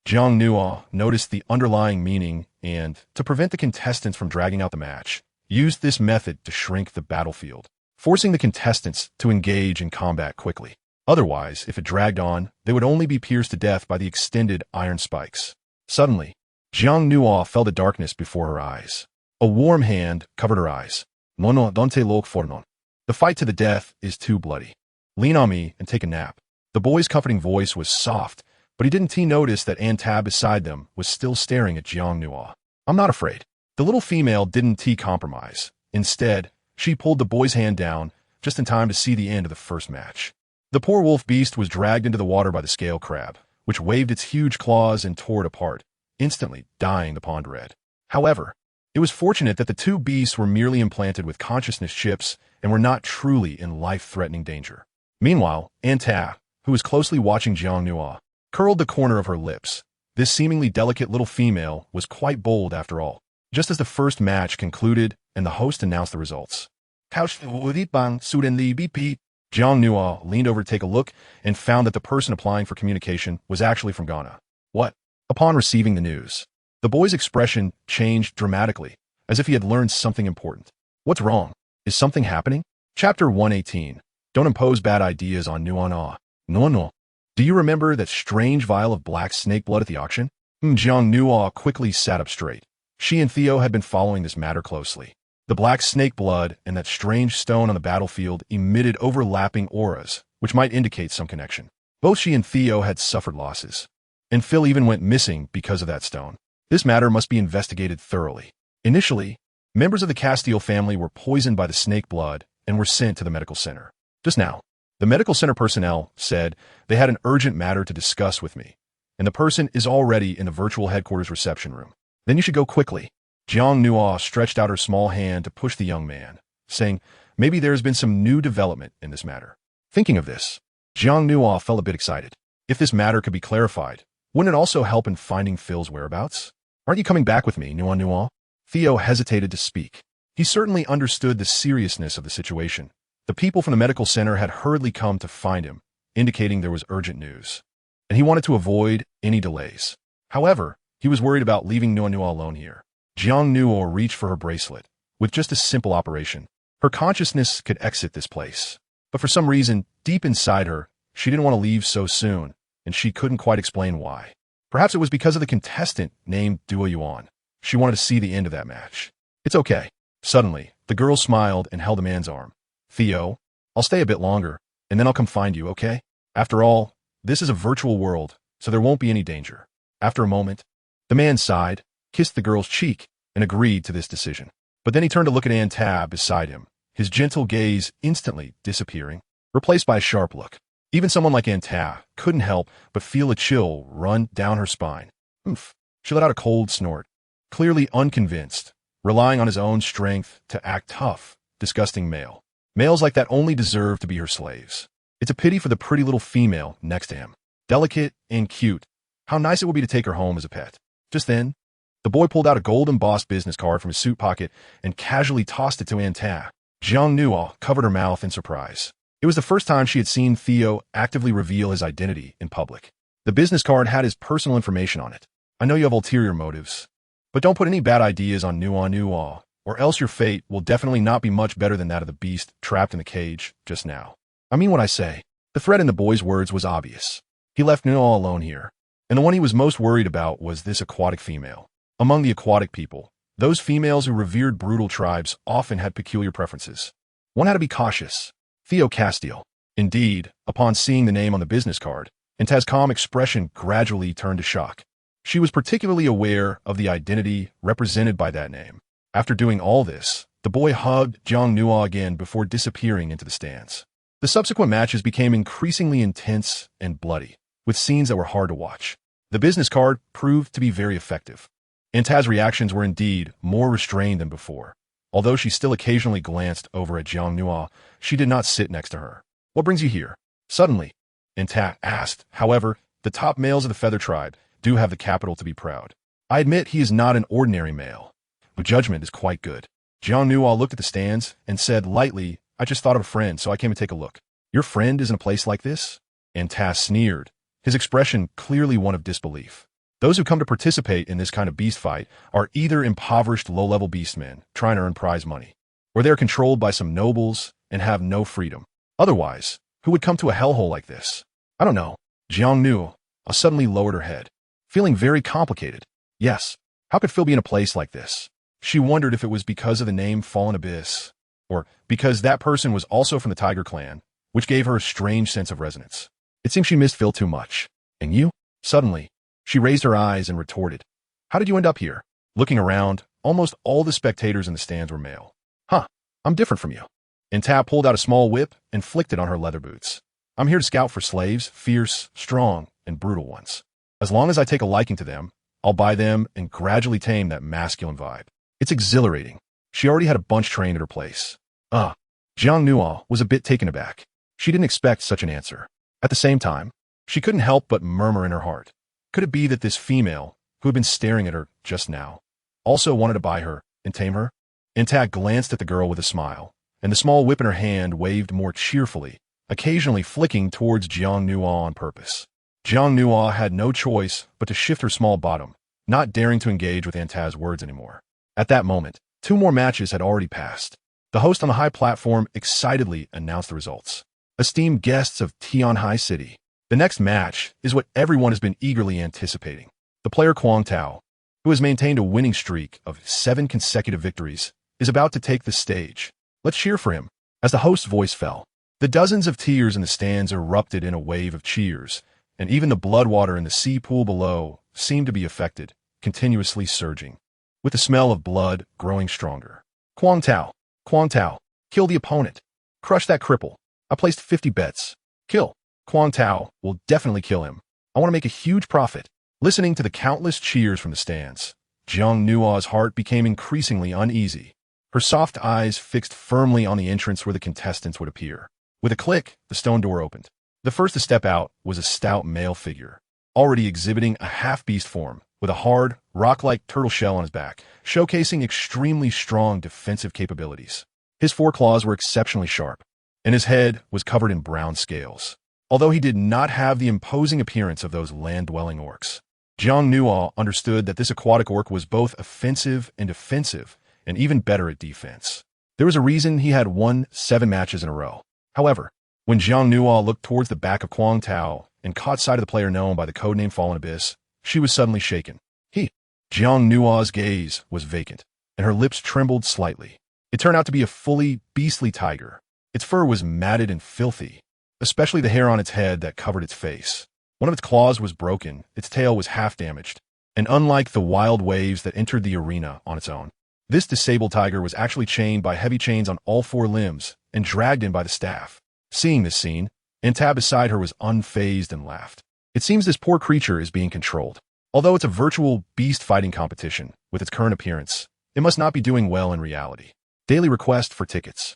Jiang Nua noticed the underlying meaning and, to prevent the contestants from dragging out the match, used this method to shrink the battlefield, forcing the contestants to engage in combat quickly. Otherwise, if it dragged on, they would only be pierced to death by the extended iron spikes. Suddenly, Jiang Nua felt the darkness before her eyes. A warm hand covered her eyes. No, don't look for no. The fight to the death is too bloody. Lean on me and take a nap. The boy's comforting voice was soft, but he didn't notice that Antab beside them was still staring at Jiang Nua. I'm not afraid. The little female didn't compromise. Instead, she pulled the boy's hand down just in time to see the end of the first match. The poor wolf beast was dragged into the water by the scale crab, which waved its huge claws and tore it apart, instantly dyeing the pond red. However, it was fortunate that the two beasts were merely implanted with consciousness chips and were not truly in life-threatening danger. Meanwhile, Anta, who was closely watching Jiang Nua, curled the corner of her lips. This seemingly delicate little female was quite bold after all. Just as the first match concluded and the host announced the results. Jiang Nua leaned over to take a look and found that the person applying for communication was actually from Ghana. What? Upon receiving the news, the boy's expression changed dramatically, as if he had learned something important. What's wrong? Is something happening? Chapter 118. Don't impose bad ideas on Nuana. No. Do you remember that strange vial of black snake blood at the auction? Jiang Nua quickly sat up straight. She and Theo had been following this matter closely. The black snake blood and that strange stone on the battlefield emitted overlapping auras, which might indicate some connection. Both she and Theo had suffered losses, and Phil even went missing because of that stone. This matter must be investigated thoroughly. Initially, members of the Castile family were poisoned by the snake blood and were sent to the medical center. Just now, the medical center personnel said they had an urgent matter to discuss with me, and the person is already in the virtual headquarters reception room. Then you should go quickly. Jiang Nuo stretched out her small hand to push the young man, saying, maybe there has been some new development in this matter. Thinking of this, Jiang Nuo felt a bit excited. If this matter could be clarified, wouldn't it also help in finding Phil's whereabouts? Aren't you coming back with me, Nuo? Theo hesitated to speak. He certainly understood the seriousness of the situation. The people from the medical center had hurriedly come to find him, indicating there was urgent news, and he wanted to avoid any delays. However, he was worried about leaving Nuo alone here. Jiang Nuo reached for her bracelet. With just a simple operation, her consciousness could exit this place. But for some reason, deep inside her, she didn't want to leave so soon, and she couldn't quite explain why. Perhaps it was because of the contestant named Duo Yuan. She wanted to see the end of that match. It's okay. Suddenly, the girl smiled and held the man's arm. Theo, I'll stay a bit longer, and then I'll come find you, okay? After all, this is a virtual world, so there won't be any danger. After a moment, the man sighed, kissed the girl's cheek, and agreed to this decision. But then he turned to look at Anta beside him, his gentle gaze instantly disappearing, replaced by a sharp look. Even someone like Anta couldn't help but feel a chill run down her spine. Oof. She let out a cold snort, clearly unconvinced, relying on his own strength to act tough, disgusting male. Males like that only deserve to be her slaves. It's a pity for the pretty little female next to him. Delicate and cute. How nice it would be to take her home as a pet. Just then, the boy pulled out a gold-embossed business card from his suit pocket and casually tossed it to Anta. Jiang Nuo covered her mouth in surprise. It was the first time she had seen Theo actively reveal his identity in public. The business card had his personal information on it. I know you have ulterior motives, but don't put any bad ideas on Nuo, or else your fate will definitely not be much better than that of the beast trapped in the cage just now. I mean what I say. The threat in the boy's words was obvious. He left Nuo alone here, and the one he was most worried about was this aquatic female. Among the aquatic people, those females who revered brutal tribes often had peculiar preferences. One had to be cautious. Theo Castile. Indeed, upon seeing the name on the business card, Anta's calm expression gradually turned to shock. She was particularly aware of the identity represented by that name. After doing all this, the boy hugged Jiang Nuo again before disappearing into the stands. The subsequent matches became increasingly intense and bloody, with scenes that were hard to watch. The business card proved to be very effective. Anta's reactions were indeed more restrained than before. Although she still occasionally glanced over at Jiang Nuo, she did not sit next to her. What brings you here? Suddenly, Anta asked. However, the top males of the Feather Tribe do have the capital to be proud. I admit he is not an ordinary male, but judgment is quite good. Jiang Nuo looked at the stands and said lightly, I just thought of a friend, so I came to take a look. Your friend is in a place like this? Anta sneered, his expression clearly one of disbelief. Those who come to participate in this kind of beast fight are either impoverished low-level beastmen trying to earn prize money, or they're controlled by some nobles and have no freedom. Otherwise, who would come to a hellhole like this? I don't know. Jiang Nuo suddenly lowered her head, feeling very complicated. Yes, how could Phil be in a place like this? She wondered if it was because of the name Fallen Abyss, or because that person was also from the Tiger Clan, which gave her a strange sense of resonance. It seemed she missed Phil too much. And you? Suddenly, she raised her eyes and retorted, how did you end up here? Looking around, almost all the spectators in the stands were male. Huh, I'm different from you. Anta pulled out a small whip and flicked it on her leather boots. I'm here to scout for slaves, fierce, strong, and brutal ones. As long as I take a liking to them, I'll buy them and gradually tame that masculine vibe. It's exhilarating. She already had a bunch trained at her place. Jiang Nuo was a bit taken aback. She didn't expect such an answer. At the same time, she couldn't help but murmur in her heart. Could it be that this female, who had been staring at her just now, also wanted to buy her and tame her? Anta glanced at the girl with a smile, and the small whip in her hand waved more cheerfully, occasionally flicking towards Jiang Nuo on purpose. Jiang Nuo had no choice but to shift her small bottom, not daring to engage with Anta's words anymore. At that moment, 2 more matches had already passed. The host on the high platform excitedly announced the results. Esteemed guests of Tianhai City, the next match is what everyone has been eagerly anticipating. The player Kuang Tao, who has maintained a winning streak of 7 consecutive victories, is about to take the stage. Let's cheer for him. As the host's voice fell, the dozens of tears in the stands erupted in a wave of cheers, and even the blood water in the sea pool below seemed to be affected, continuously surging, with the smell of blood growing stronger. Kuang Tao, kill the opponent. Crush that cripple. I placed 50 bets. Kill. Kuang Tao will definitely kill him. I want to make a huge profit. Listening to the countless cheers from the stands, Jiang Nua's heart became increasingly uneasy. Her soft eyes fixed firmly on the entrance where the contestants would appear. With a click, the stone door opened. The first to step out was a stout male figure, already exhibiting a half-beast form, with a hard, rock-like turtle shell on his back, showcasing extremely strong defensive capabilities. His foreclaws were exceptionally sharp, and his head was covered in brown scales. Although he did not have the imposing appearance of those land-dwelling orcs, Jiang Nua understood that this aquatic orc was both offensive and defensive, and even better at defense. There was a reason he had won 7 matches in a row. However, when Jiang Nua looked towards the back of Quang Tao and caught sight of the player known by the codename Fallen Abyss, she was suddenly shaken. Jiang Nua's gaze was vacant, and her lips trembled slightly. It turned out to be a fully beastly tiger. Its fur was matted and filthy, especially the hair on its head that covered its face. One of its claws was broken, its tail was half damaged, and unlike the wild waves that entered the arena on its own, this disabled tiger was actually chained by heavy chains on all 4 limbs and dragged in by the staff. Seeing this scene, Anta beside her was unfazed and laughed. It seems this poor creature is being controlled. Although it's a virtual beast-fighting competition with its current appearance, it must not be doing well in reality. Daily request for tickets.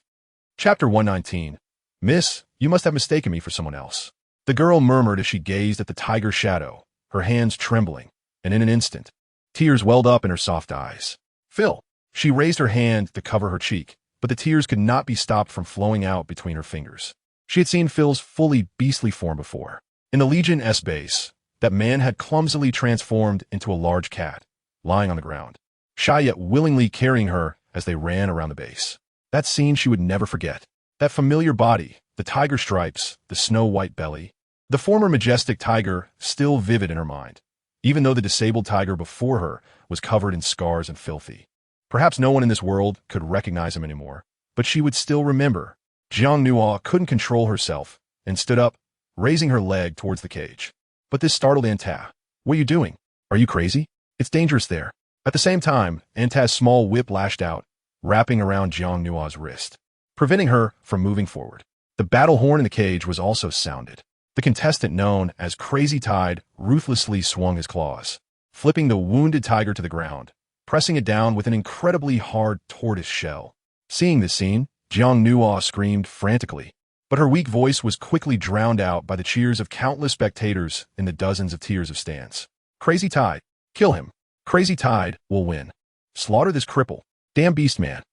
Chapter 119. Miss, you must have mistaken me for someone else. The girl murmured as she gazed at the tiger's shadow, her hands trembling, and in an instant, tears welled up in her soft eyes. Phil. She raised her hand to cover her cheek, but the tears could not be stopped from flowing out between her fingers. She had seen Phil's fully beastly form before. In the Legion S base, that man had clumsily transformed into a large cat, lying on the ground, shy yet willingly carrying her as they ran around the base. That scene she would never forget. That familiar body, the tiger stripes, the snow-white belly, the former majestic tiger still vivid in her mind, even though the disabled tiger before her was covered in scars and filthy. Perhaps no one in this world could recognize him anymore, but she would still remember. Jiang Nua couldn't control herself and stood up, raising her leg towards the cage. But this startled Anta. What are you doing? Are you crazy? It's dangerous there. At the same time, Anta's small whip lashed out, wrapping around Jiang Nua's wrist, preventing her from moving forward. The battle horn in the cage was also sounded. The contestant known as Crazy Tide ruthlessly swung his claws, flipping the wounded tiger to the ground, pressing it down with an incredibly hard tortoise shell. Seeing this scene, Jiang Nua screamed frantically, but her weak voice was quickly drowned out by the cheers of countless spectators in the dozens of tiers of stands. Crazy Tide, kill him. Crazy Tide will win. Slaughter this cripple. Damn beast man.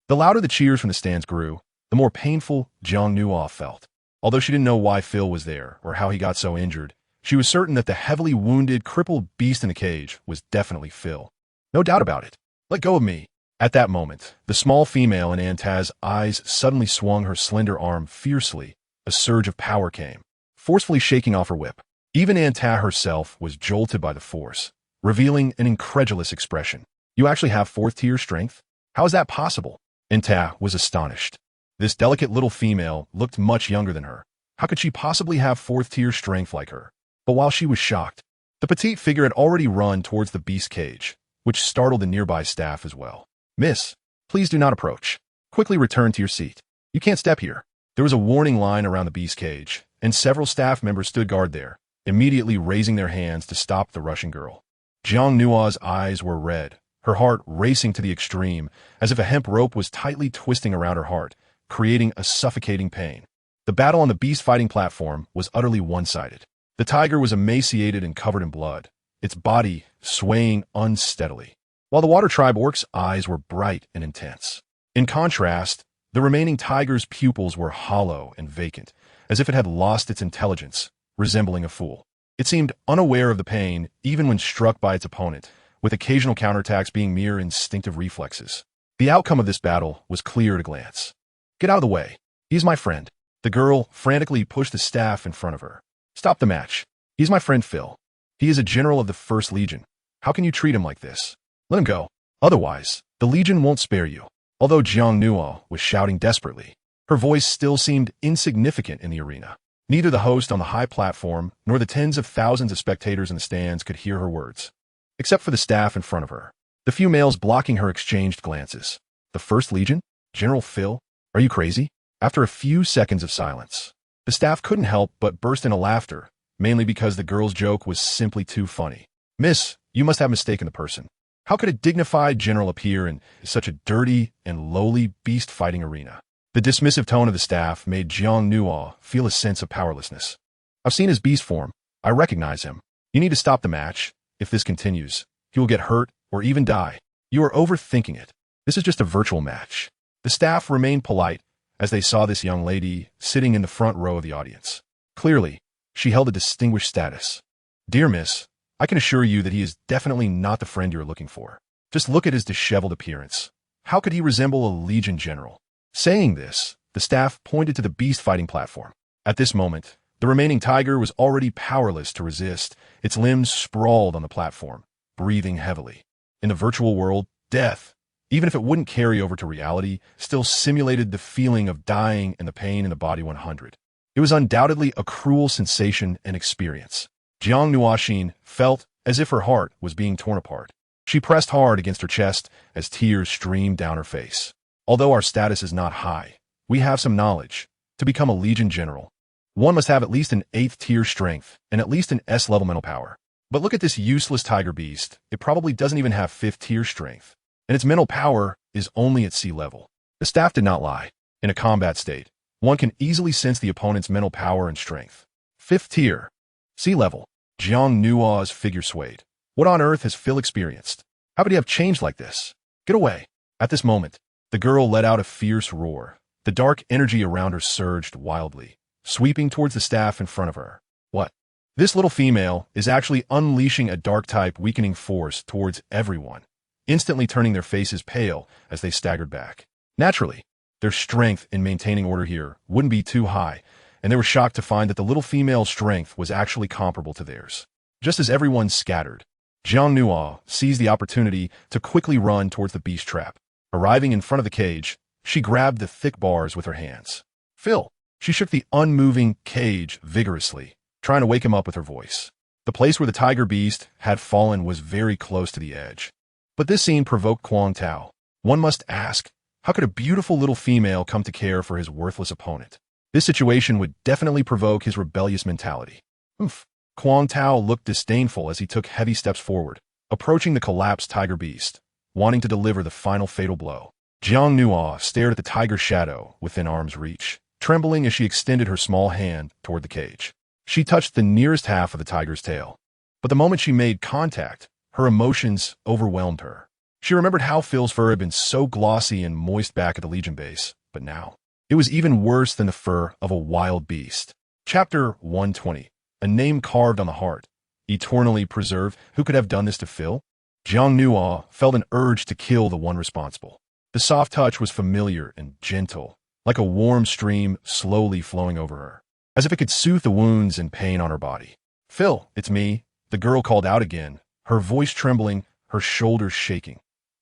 The louder the cheers from the stands grew, the more painful Jiang Nua felt. Although she didn't know why Phil was there or how he got so injured, she was certain that the heavily wounded, crippled beast in the cage was definitely Phil. No doubt about it. Let go of me. At that moment, the small female in Anta's eyes suddenly swung her slender arm fiercely. A surge of power came, forcefully shaking off her whip. Even Anta herself was jolted by the force, revealing an incredulous expression. You actually have 4th tier strength? How is that possible? Anta was astonished. This delicate little female looked much younger than her. How could she possibly have 4th tier strength like her? But while she was shocked, the petite figure had already run towards the beast cage, which startled the nearby staff as well. Miss, please do not approach. Quickly return to your seat. You can't step here. There was a warning line around the beast cage, and several staff members stood guard there, immediately raising their hands to stop the rushing girl. Jiang Nua's eyes were red, her heart racing to the extreme, as if a hemp rope was tightly twisting around her heart, creating a suffocating pain. The battle on the beast-fighting platform was utterly one-sided. The tiger was emaciated and covered in blood, its body swaying unsteadily, while the Water Tribe orc's eyes were bright and intense. In contrast, the remaining tiger's pupils were hollow and vacant, as if it had lost its intelligence, resembling a fool. It seemed unaware of the pain even when struck by its opponent, with occasional counterattacks being mere instinctive reflexes. The outcome of this battle was clear at a glance. Get out of the way. He's my friend. The girl frantically pushed the staff in front of her. Stop the match. He's my friend Phil. He is a general of the 1st Legion. How can you treat him like this? Let him go. Otherwise, the Legion won't spare you. Although Jiang Nua was shouting desperately, her voice still seemed insignificant in the arena. Neither the host on the high platform nor the tens of thousands of spectators in the stands could hear her words, except for the staff in front of her. The few males blocking her exchanged glances. The 1st Legion? General Phil? Are you crazy? After a few seconds of silence, the staff couldn't help but burst into laughter, mainly because the girl's joke was simply too funny. Miss, you must have mistaken the person. How could a dignified general appear in such a dirty and lowly beast-fighting arena? The dismissive tone of the staff made Jiang Nuo feel a sense of powerlessness. I've seen his beast form. I recognize him. You need to stop the match. If this continues, he will get hurt or even die. You are overthinking it. This is just a virtual match. The staff remained polite as they saw this young lady sitting in the front row of the audience. Clearly, she held a distinguished status. Dear Miss, I can assure you that he is definitely not the friend you're looking for. Just look at his disheveled appearance. How could he resemble a legion general? Saying this, the staff pointed to the beast-fighting platform. At this moment, the remaining tiger was already powerless to resist. Its limbs sprawled on the platform, breathing heavily. In the virtual world, death, even if it wouldn't carry over to reality, still simulated the feeling of dying and the pain in the body 100. It was undoubtedly a cruel sensation and experience. Jiang Nuoxin felt as if her heart was being torn apart. She pressed hard against her chest as tears streamed down her face. Although our status is not high, we have some knowledge. To become a Legion General, one must have at least an 8th tier strength and at least an S-level mental power. But look at this useless tiger beast. It probably doesn't even have 5th tier strength, and its mental power is only at C level. The staff did not lie. In a combat state, one can easily sense the opponent's mental power and strength. 5th tier, C level. Jiang Nuo's figure swayed. What on earth has Phil experienced? How could he have changed like this? Get away. At this moment, the girl let out a fierce roar. The dark energy around her surged wildly, sweeping towards the staff in front of her. What? This little female is actually unleashing a dark-type weakening force towards everyone, instantly turning their faces pale as they staggered back. Naturally, their strength in maintaining order here wouldn't be too high, and they were shocked to find that the little female's strength was actually comparable to theirs. Just as everyone scattered, Jiang Nuo seized the opportunity to quickly run towards the beast trap. Arriving in front of the cage, she grabbed the thick bars with her hands. Phil! She shook the unmoving cage vigorously, trying to wake him up with her voice. The place where the tiger beast had fallen was very close to the edge. But this scene provoked Quang Tao. One must ask, how could a beautiful little female come to care for his worthless opponent? This situation would definitely provoke his rebellious mentality. Oof. Quang Tao looked disdainful as he took heavy steps forward, approaching the collapsed tiger beast, wanting to deliver the final fatal blow. Jiang Nuo stared at the tiger shadow within arm's reach, trembling as she extended her small hand toward the cage. She touched the nearest half of the tiger's tail. But the moment she made contact, her emotions overwhelmed her. She remembered how Phil's fur had been so glossy and moist back at the Legion base, but now it was even worse than the fur of a wild beast. Chapter 120. A name carved on the heart. Eternally preserved. Who could have done this to Phil? Jiang Nuo felt an urge to kill the one responsible. The soft touch was familiar and gentle, like a warm stream slowly flowing over her, as if it could soothe the wounds and pain on her body. Phil, it's me, the girl called out again, her voice trembling, her shoulders shaking.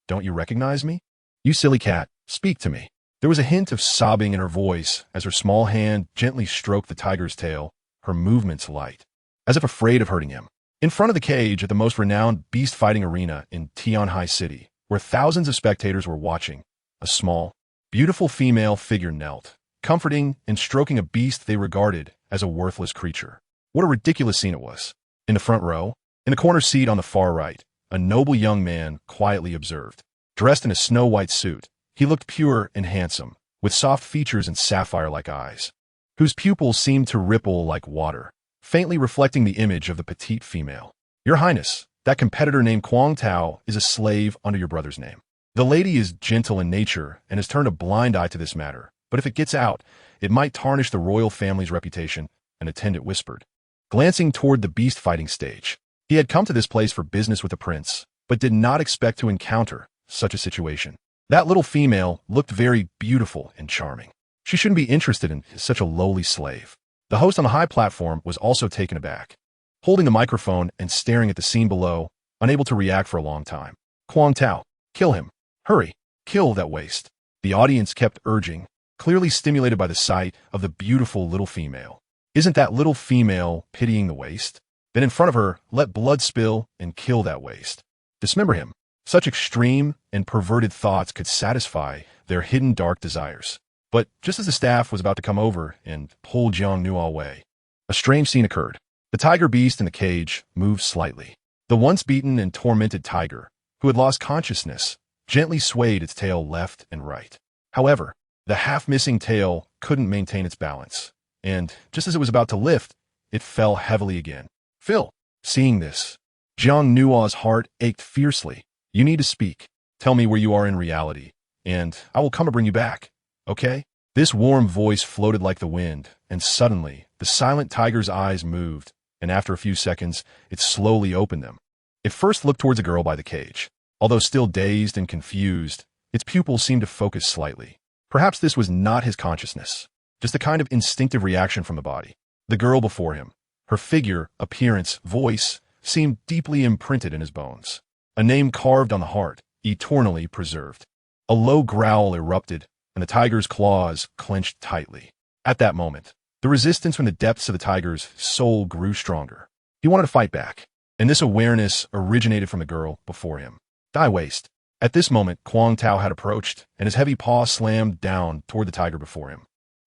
Don't you recognize me? You silly cat, speak to me. There was a hint of sobbing in her voice as her small hand gently stroked the tiger's tail, her movements light, as if afraid of hurting him. In front of the cage at the most renowned beast-fighting arena in Tianhai City, where thousands of spectators were watching, a small, beautiful female figure knelt, comforting and stroking a beast they regarded as a worthless creature. What a ridiculous scene it was. In the front row, in the corner seat on the far right, a noble young man quietly observed. Dressed in a snow-white suit, he looked pure and handsome, with soft features and sapphire-like eyes, whose pupils seemed to ripple like water, faintly reflecting the image of the petite female. Your Highness, that competitor named Quang Tao is a slave under your brother's name. The lady is gentle in nature and has turned a blind eye to this matter, but if it gets out, it might tarnish the royal family's reputation, an attendant whispered. Glancing toward the beast-fighting stage, he had come to this place for business with the prince, but did not expect to encounter such a situation. That little female looked very beautiful and charming. She shouldn't be interested in such a lowly slave. The host on the high platform was also taken aback, holding the microphone and staring at the scene below, unable to react for a long time. Quang Tao, kill him. Hurry, kill that waste. The audience kept urging, clearly stimulated by the sight of the beautiful little female. Isn't that little female pitying the waste? Then in front of her, let blood spill and kill that waste. Dismember him. Such extreme and perverted thoughts could satisfy their hidden dark desires. But just as the staff was about to come over and pull Jiang Nuo away, a strange scene occurred. The tiger beast in the cage moved slightly. The once beaten and tormented tiger, who had lost consciousness, gently swayed its tail left and right. However, the half-missing tail couldn't maintain its balance, and just as it was about to lift, it fell heavily again. Phil, seeing this, Jiang Nua's heart ached fiercely. You need to speak. Tell me where you are in reality, and I will come to bring you back, okay? This warm voice floated like the wind, and suddenly, the silent tiger's eyes moved, and after a few seconds, it slowly opened them. It first looked towards a girl by the cage. Although still dazed and confused, its pupils seemed to focus slightly. Perhaps this was not his consciousness, just a kind of instinctive reaction from the body. The girl before him, her figure, appearance, voice, seemed deeply imprinted in his bones. A name carved on the heart, eternally preserved. A low growl erupted, and the tiger's claws clenched tightly. At that moment, the resistance from the depths of the tiger's soul grew stronger. He wanted to fight back, and this awareness originated from the girl before him. Die waste. At this moment, Kuang Tao had approached, and his heavy paw slammed down toward the tiger before him.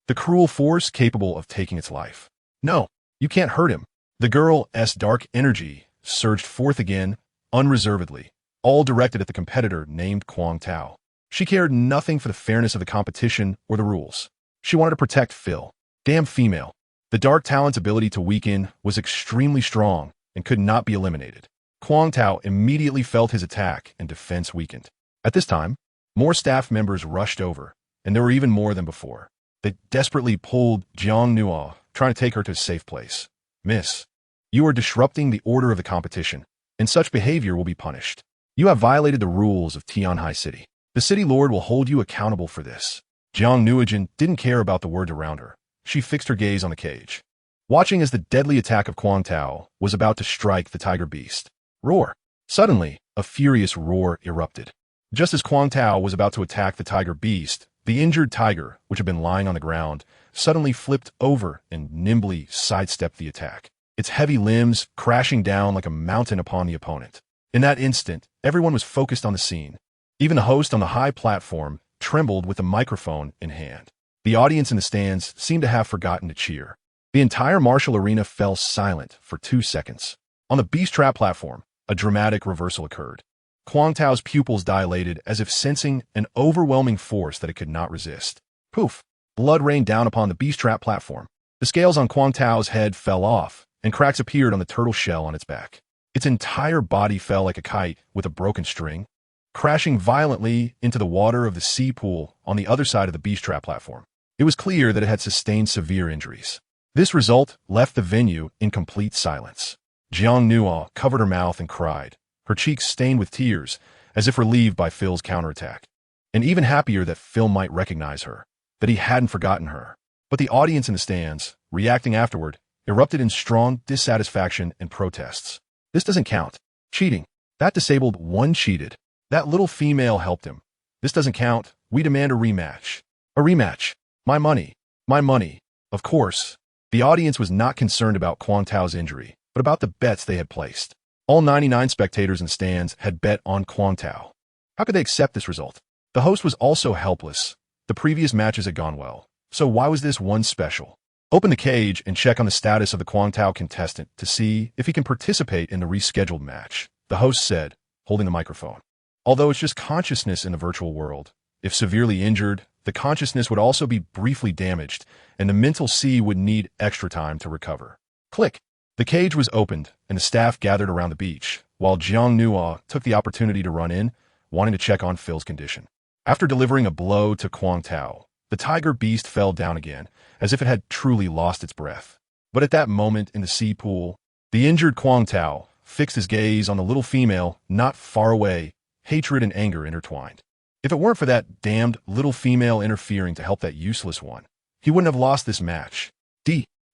The cruel force capable of taking its life. No, you can't hurt him. The girl's dark energy surged forth again, unreservedly, all directed at the competitor named Kuang Tao. She cared nothing for the fairness of the competition or the rules. She wanted to protect Phil. Damn female. The dark talent's ability to weaken was extremely strong and could not be eliminated. Kuang Tao immediately felt his attack and defense weakened. At this time, more staff members rushed over, and there were even more than before. They desperately pulled Jiang Nua, trying to take her to a safe place. Miss, you are disrupting the order of the competition, and such behavior will be punished. You have violated the rules of Tianhai City. The city lord will hold you accountable for this. Jiang Nuijin didn't care about the words around her. She fixed her gaze on the cage, watching as the deadly attack of Kuang Tao was about to strike the tiger beast. Roar. Suddenly, a furious roar erupted. Just as Kuang Tao was about to attack the tiger beast, the injured tiger, which had been lying on the ground, suddenly flipped over and nimbly sidestepped the attack, its heavy limbs crashing down like a mountain upon the opponent. In that instant, everyone was focused on the scene. Even the host on the high platform trembled with a microphone in hand. The audience in the stands seemed to have forgotten to cheer. The entire martial arena fell silent for 2 seconds. On the beast trap platform, a dramatic reversal occurred. Kuang Tao's pupils dilated as if sensing an overwhelming force that it could not resist. Poof! Blood rained down upon the beast trap platform. The scales on Kuang Tao's head fell off, and cracks appeared on the turtle shell on its back. Its entire body fell like a kite with a broken string, crashing violently into the water of the sea pool on the other side of the beast trap platform. It was clear that it had sustained severe injuries. This result left the venue in complete silence. Jiang Nua covered her mouth and cried, her cheeks stained with tears, as if relieved by Phil's counterattack, and even happier that Phil might recognize her, that he hadn't forgotten her. But the audience in the stands, reacting afterward, erupted in strong dissatisfaction and protests. This doesn't count. Cheating. That disabled one cheated. That little female helped him. This doesn't count. We demand a rematch. A rematch. My money. My money. Of course. The audience was not concerned about Kuang Tao's injury, but about the bets they had placed. All 99 spectators in stands had bet on Kuang Tao. How could they accept this result? The host was also helpless. The previous matches had gone well, so why was this one special? Open the cage and check on the status of the Kuang Tao contestant to see if he can participate in the rescheduled match, the host said, holding the microphone. Although it's just consciousness in the virtual world, if severely injured, the consciousness would also be briefly damaged, and the mental sea would need extra time to recover. Click. The cage was opened, and the staff gathered around the beach, while Jiang Nua took the opportunity to run in, wanting to check on Phil's condition. After delivering a blow to Kuang Tao, the tiger beast fell down again, as if it had truly lost its breath. But at that moment in the sea pool, the injured Kuang Tao fixed his gaze on the little female not far away, hatred and anger intertwined. If it weren't for that damned little female interfering to help that useless one, he wouldn't have lost this match.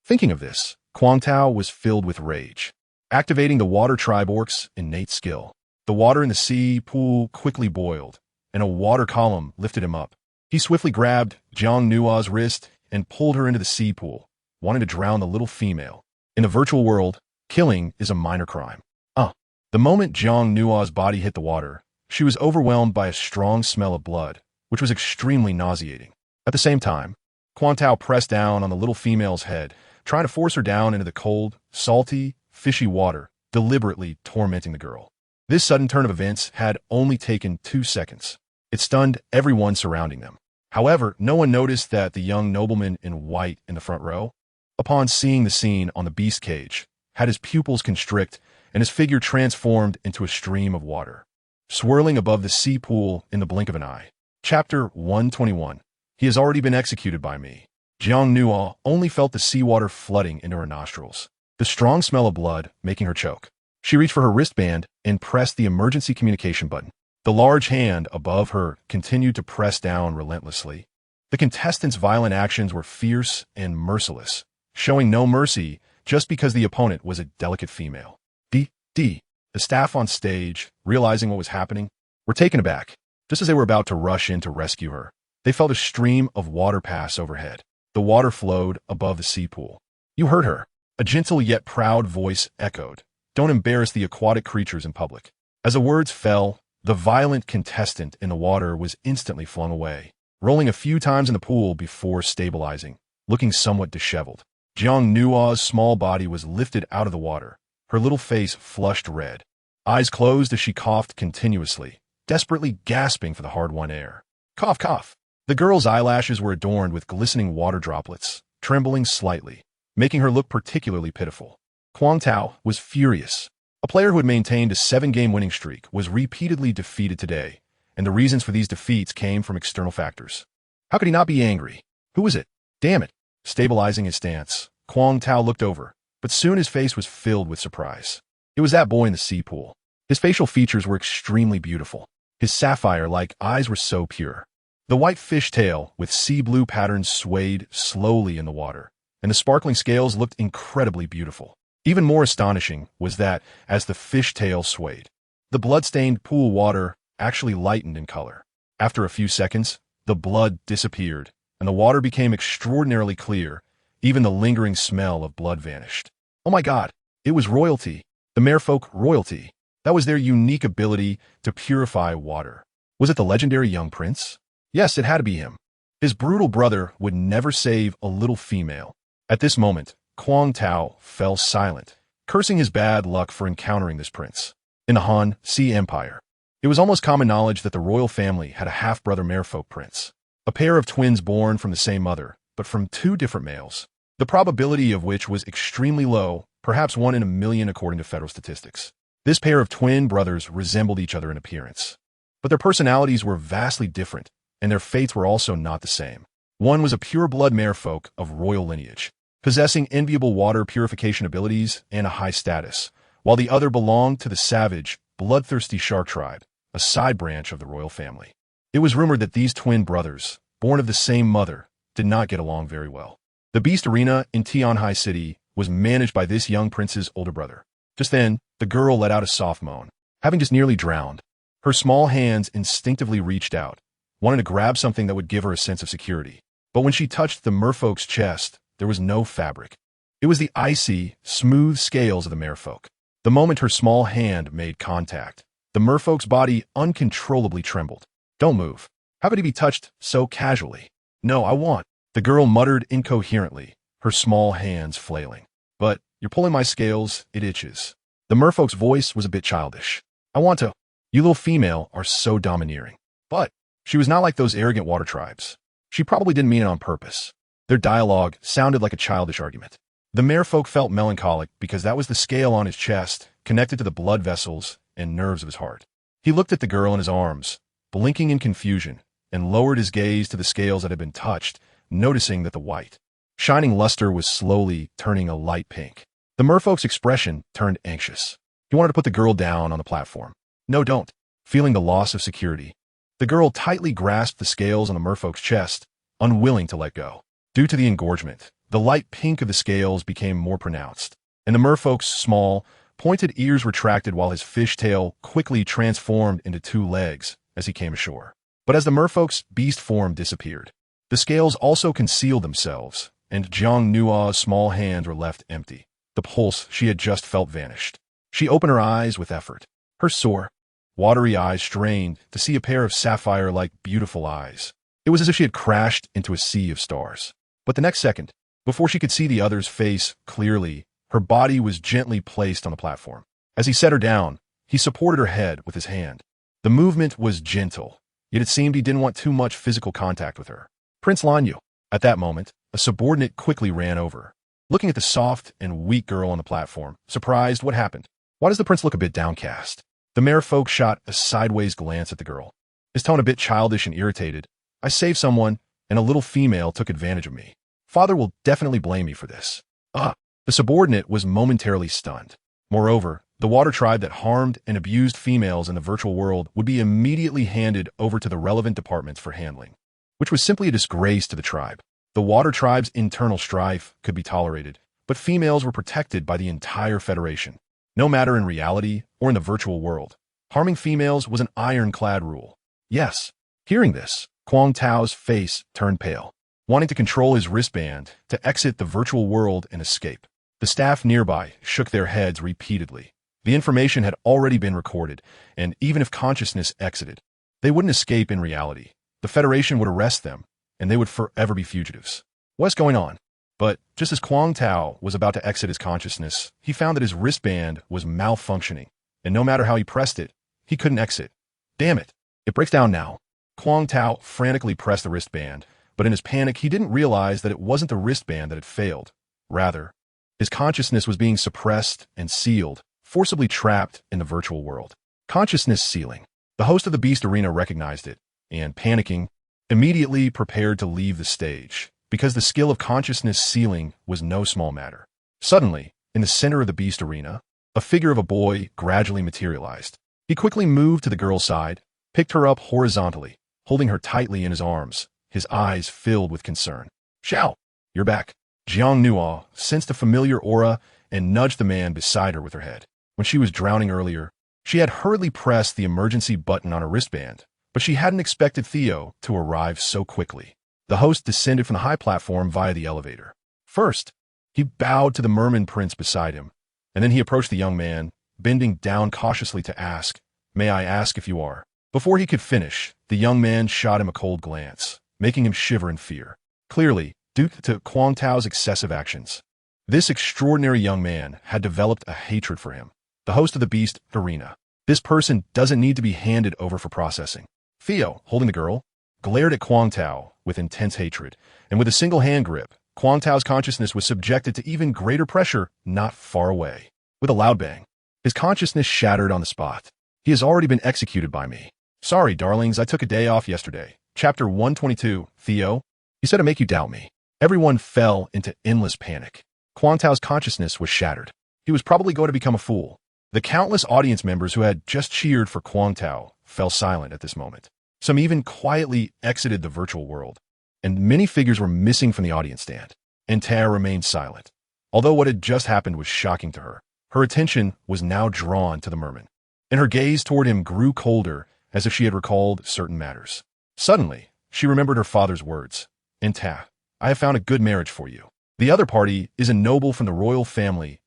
Thinking of this, Kuang Tao was filled with rage, activating the water tribe orc's innate skill. The water in the sea pool quickly boiled, and a water column lifted him up. He swiftly grabbed Jiang Nua's wrist and pulled her into the sea pool, wanting to drown the little female. In the virtual world, killing is a minor crime. The moment Jiang Nua's body hit the water, she was overwhelmed by a strong smell of blood, which was extremely nauseating. At the same time, Kuang Tao pressed down on the little female's head, trying to force her down into the cold, salty, fishy water, deliberately tormenting the girl. This sudden turn of events had only taken 2 seconds. It stunned everyone surrounding them. However, no one noticed that the young nobleman in white in the front row, upon seeing the scene on the beast cage, had his pupils constrict and his figure transformed into a stream of water, swirling above the sea pool in the blink of an eye. Chapter 121. He has already been executed by me. Jiang Nuo only felt the seawater flooding into her nostrils, the strong smell of blood making her choke. She reached for her wristband and pressed the emergency communication button. The large hand above her continued to press down relentlessly. The contestants' violent actions were fierce and merciless, showing no mercy just because the opponent was a delicate female. The staff on stage, realizing what was happening, were taken aback. Just as they were about to rush in to rescue her, they felt a stream of water pass overhead. The water flowed above the sea pool. "You heard her," a gentle yet proud voice echoed. "Don't embarrass the aquatic creatures in public." As the words fell, the violent contestant in the water was instantly flung away, rolling a few times in the pool before stabilizing, looking somewhat disheveled. Jiang Nuo's small body was lifted out of the water, her little face flushed red. Eyes closed as she coughed continuously, desperately gasping for the hard-won air. Cough, cough. The girl's eyelashes were adorned with glistening water droplets, trembling slightly, making her look particularly pitiful. Huang Tao was furious. A player who had maintained a 7-game winning streak was repeatedly defeated today, and the reasons for these defeats came from external factors. How could he not be angry? Who was it? Damn it. Stabilizing his stance, Huang Tao looked over, but soon his face was filled with surprise. It was that boy in the sea pool. His facial features were extremely beautiful. His sapphire-like eyes were so pure. The white fish tail with sea blue patterns swayed slowly in the water, and the sparkling scales looked incredibly beautiful. Even more astonishing was that, as the fish tail swayed, the blood-stained pool water actually lightened in color. After a few seconds, the blood disappeared, and the water became extraordinarily clear. Even the lingering smell of blood vanished. Oh my God, it was royalty. The merfolk royalty. That was their unique ability to purify water. Was it the legendary young prince? Yes, it had to be him. His brutal brother would never save a little female. At this moment, Huang Tao fell silent, cursing his bad luck for encountering this prince. In the Han Sea Empire, it was almost common knowledge that the royal family had a half-brother merfolk prince, a pair of twins born from the same mother, but from 2 different males, the probability of which was extremely low, perhaps 1 in a million according to federal statistics. This pair of twin brothers resembled each other in appearance, but their personalities were vastly different, and their fates were also not the same. One was a pure-blood merfolk of royal lineage, possessing enviable water purification abilities and a high status, while the other belonged to the savage, bloodthirsty shark tribe, a side branch of the royal family. It was rumored that these twin brothers, born of the same mother, did not get along very well. The Beast Arena in Tianhai City was managed by this young prince's older brother. Just then, the girl let out a soft moan, having just nearly drowned. Her small hands instinctively reached out, wanting to grab something that would give her a sense of security. But when she touched the merfolk's chest, there was no fabric. It was the icy, smooth scales of the merfolk. The moment her small hand made contact, the merfolk's body uncontrollably trembled. Don't move. How could he be touched so casually? No, I want. The girl muttered incoherently, her small hands flailing. But, you're pulling my scales, it itches. The merfolk's voice was a bit childish. I want to. You little female are so domineering. But, she was not like those arrogant water tribes. She probably didn't mean it on purpose. Their dialogue sounded like a childish argument. The merfolk felt melancholic because that was the scale on his chest, connected to the blood vessels and nerves of his heart. He looked at the girl in his arms, blinking in confusion, and lowered his gaze to the scales that had been touched, noticing that the white, shining luster was slowly turning a light pink. The merfolk's expression turned anxious. He wanted to put the girl down on the platform. No, don't. Feeling the loss of security, the girl tightly grasped the scales on the merfolk's chest, unwilling to let go. Due to the engorgement, the light pink of the scales became more pronounced, and the merfolk's small, pointed ears retracted while his fishtail quickly transformed into 2 legs as he came ashore. But as the merfolk's beast form disappeared, the scales also concealed themselves, and Jiang Nuo's small hands were left empty. The pulse she had just felt vanished. She opened her eyes with effort. Her sore, watery eyes strained to see a pair of sapphire-like beautiful eyes. It was as if she had crashed into a sea of stars. But the next second, before she could see the other's face clearly, her body was gently placed on the platform. As he set her down, He supported her head with his hand. The movement was gentle, yet it seemed he didn't want too much physical contact with her. Prince Lanyu. At that moment, a subordinate quickly ran over. Looking at the soft and weak girl on the platform, surprised, what happened? Why does the prince look a bit downcast? The merfolk shot a sideways glance at the girl, his tone a bit childish and irritated. I saved someone, and a little female took advantage of me. Father will definitely blame me for this. The subordinate was momentarily stunned. Moreover, the water tribe that harmed and abused females in the virtual world would be immediately handed over to the relevant departments for handling, which was simply a disgrace to the tribe. The water tribe's internal strife could be tolerated, but females were protected by the entire federation, no matter in reality or in the virtual world. Harming females was an ironclad rule. Yes. Hearing this, Kwang Tao's face turned pale, wanting to control his wristband to exit the virtual world and escape. The staff nearby shook their heads repeatedly. The information had already been recorded, and even if consciousness exited, they wouldn't escape in reality. The Federation would arrest them, and they would forever be fugitives. What's going on? But just as Kwang Tao was about to exit his consciousness, he found that his wristband was malfunctioning, and no matter how he pressed it, he couldn't exit. Damn it! It breaks down now. Kwang Tao frantically pressed the wristband, but in his panic, he didn't realize that it wasn't the wristband that had failed. Rather, his consciousness was being suppressed and sealed, forcibly trapped in the virtual world. Consciousness sealing. The host of the Beast Arena recognized it, and panicking, immediately prepared to leave the stage, because the skill of consciousness sealing was no small matter. Suddenly, in the center of the Beast Arena, a figure of a boy gradually materialized. He quickly moved to the girl's side, picked her up horizontally, holding her tightly in his arms, his eyes filled with concern. Xiao, you're back. Jiang Nuo sensed a familiar aura and nudged the man beside her with her head. When she was drowning earlier, she had hurriedly pressed the emergency button on her wristband, but she hadn't expected Theo to arrive so quickly. The host descended from the high platform via the elevator. First, he bowed to the merman prince beside him, and then he approached the young man, bending down cautiously to ask, "May I ask if you are?" Before he could finish, the young man shot him a cold glance, making him shiver in fear. Clearly, due to Kwang Tao's excessive actions, this extraordinary young man had developed a hatred for him. The host of the Beast Arena. This person doesn't need to be handed over for processing. Theo, holding the girl, glared at Kwang Tao with intense hatred, and with a single hand grip, Kwang Tao's consciousness was subjected to even greater pressure not far away. With a loud bang, his consciousness shattered on the spot. He has already been executed by me. Sorry, darlings, I took a day off yesterday. Chapter 122, Theo. He said to make you doubt me. Everyone fell into endless panic. Kwang Tao's consciousness was shattered. He was probably going to become a fool. The countless audience members who had just cheered for Kwang Tao fell silent at this moment. Some even quietly exited the virtual world, and many figures were missing from the audience stand. And Tao remained silent. Although what had just happened was shocking to her, her attention was now drawn to the merman, and her gaze toward him grew colder as if she had recalled certain matters. Suddenly, she remembered her father's words. "Tao, I have found a good marriage for you. The other party is a noble from the royal family's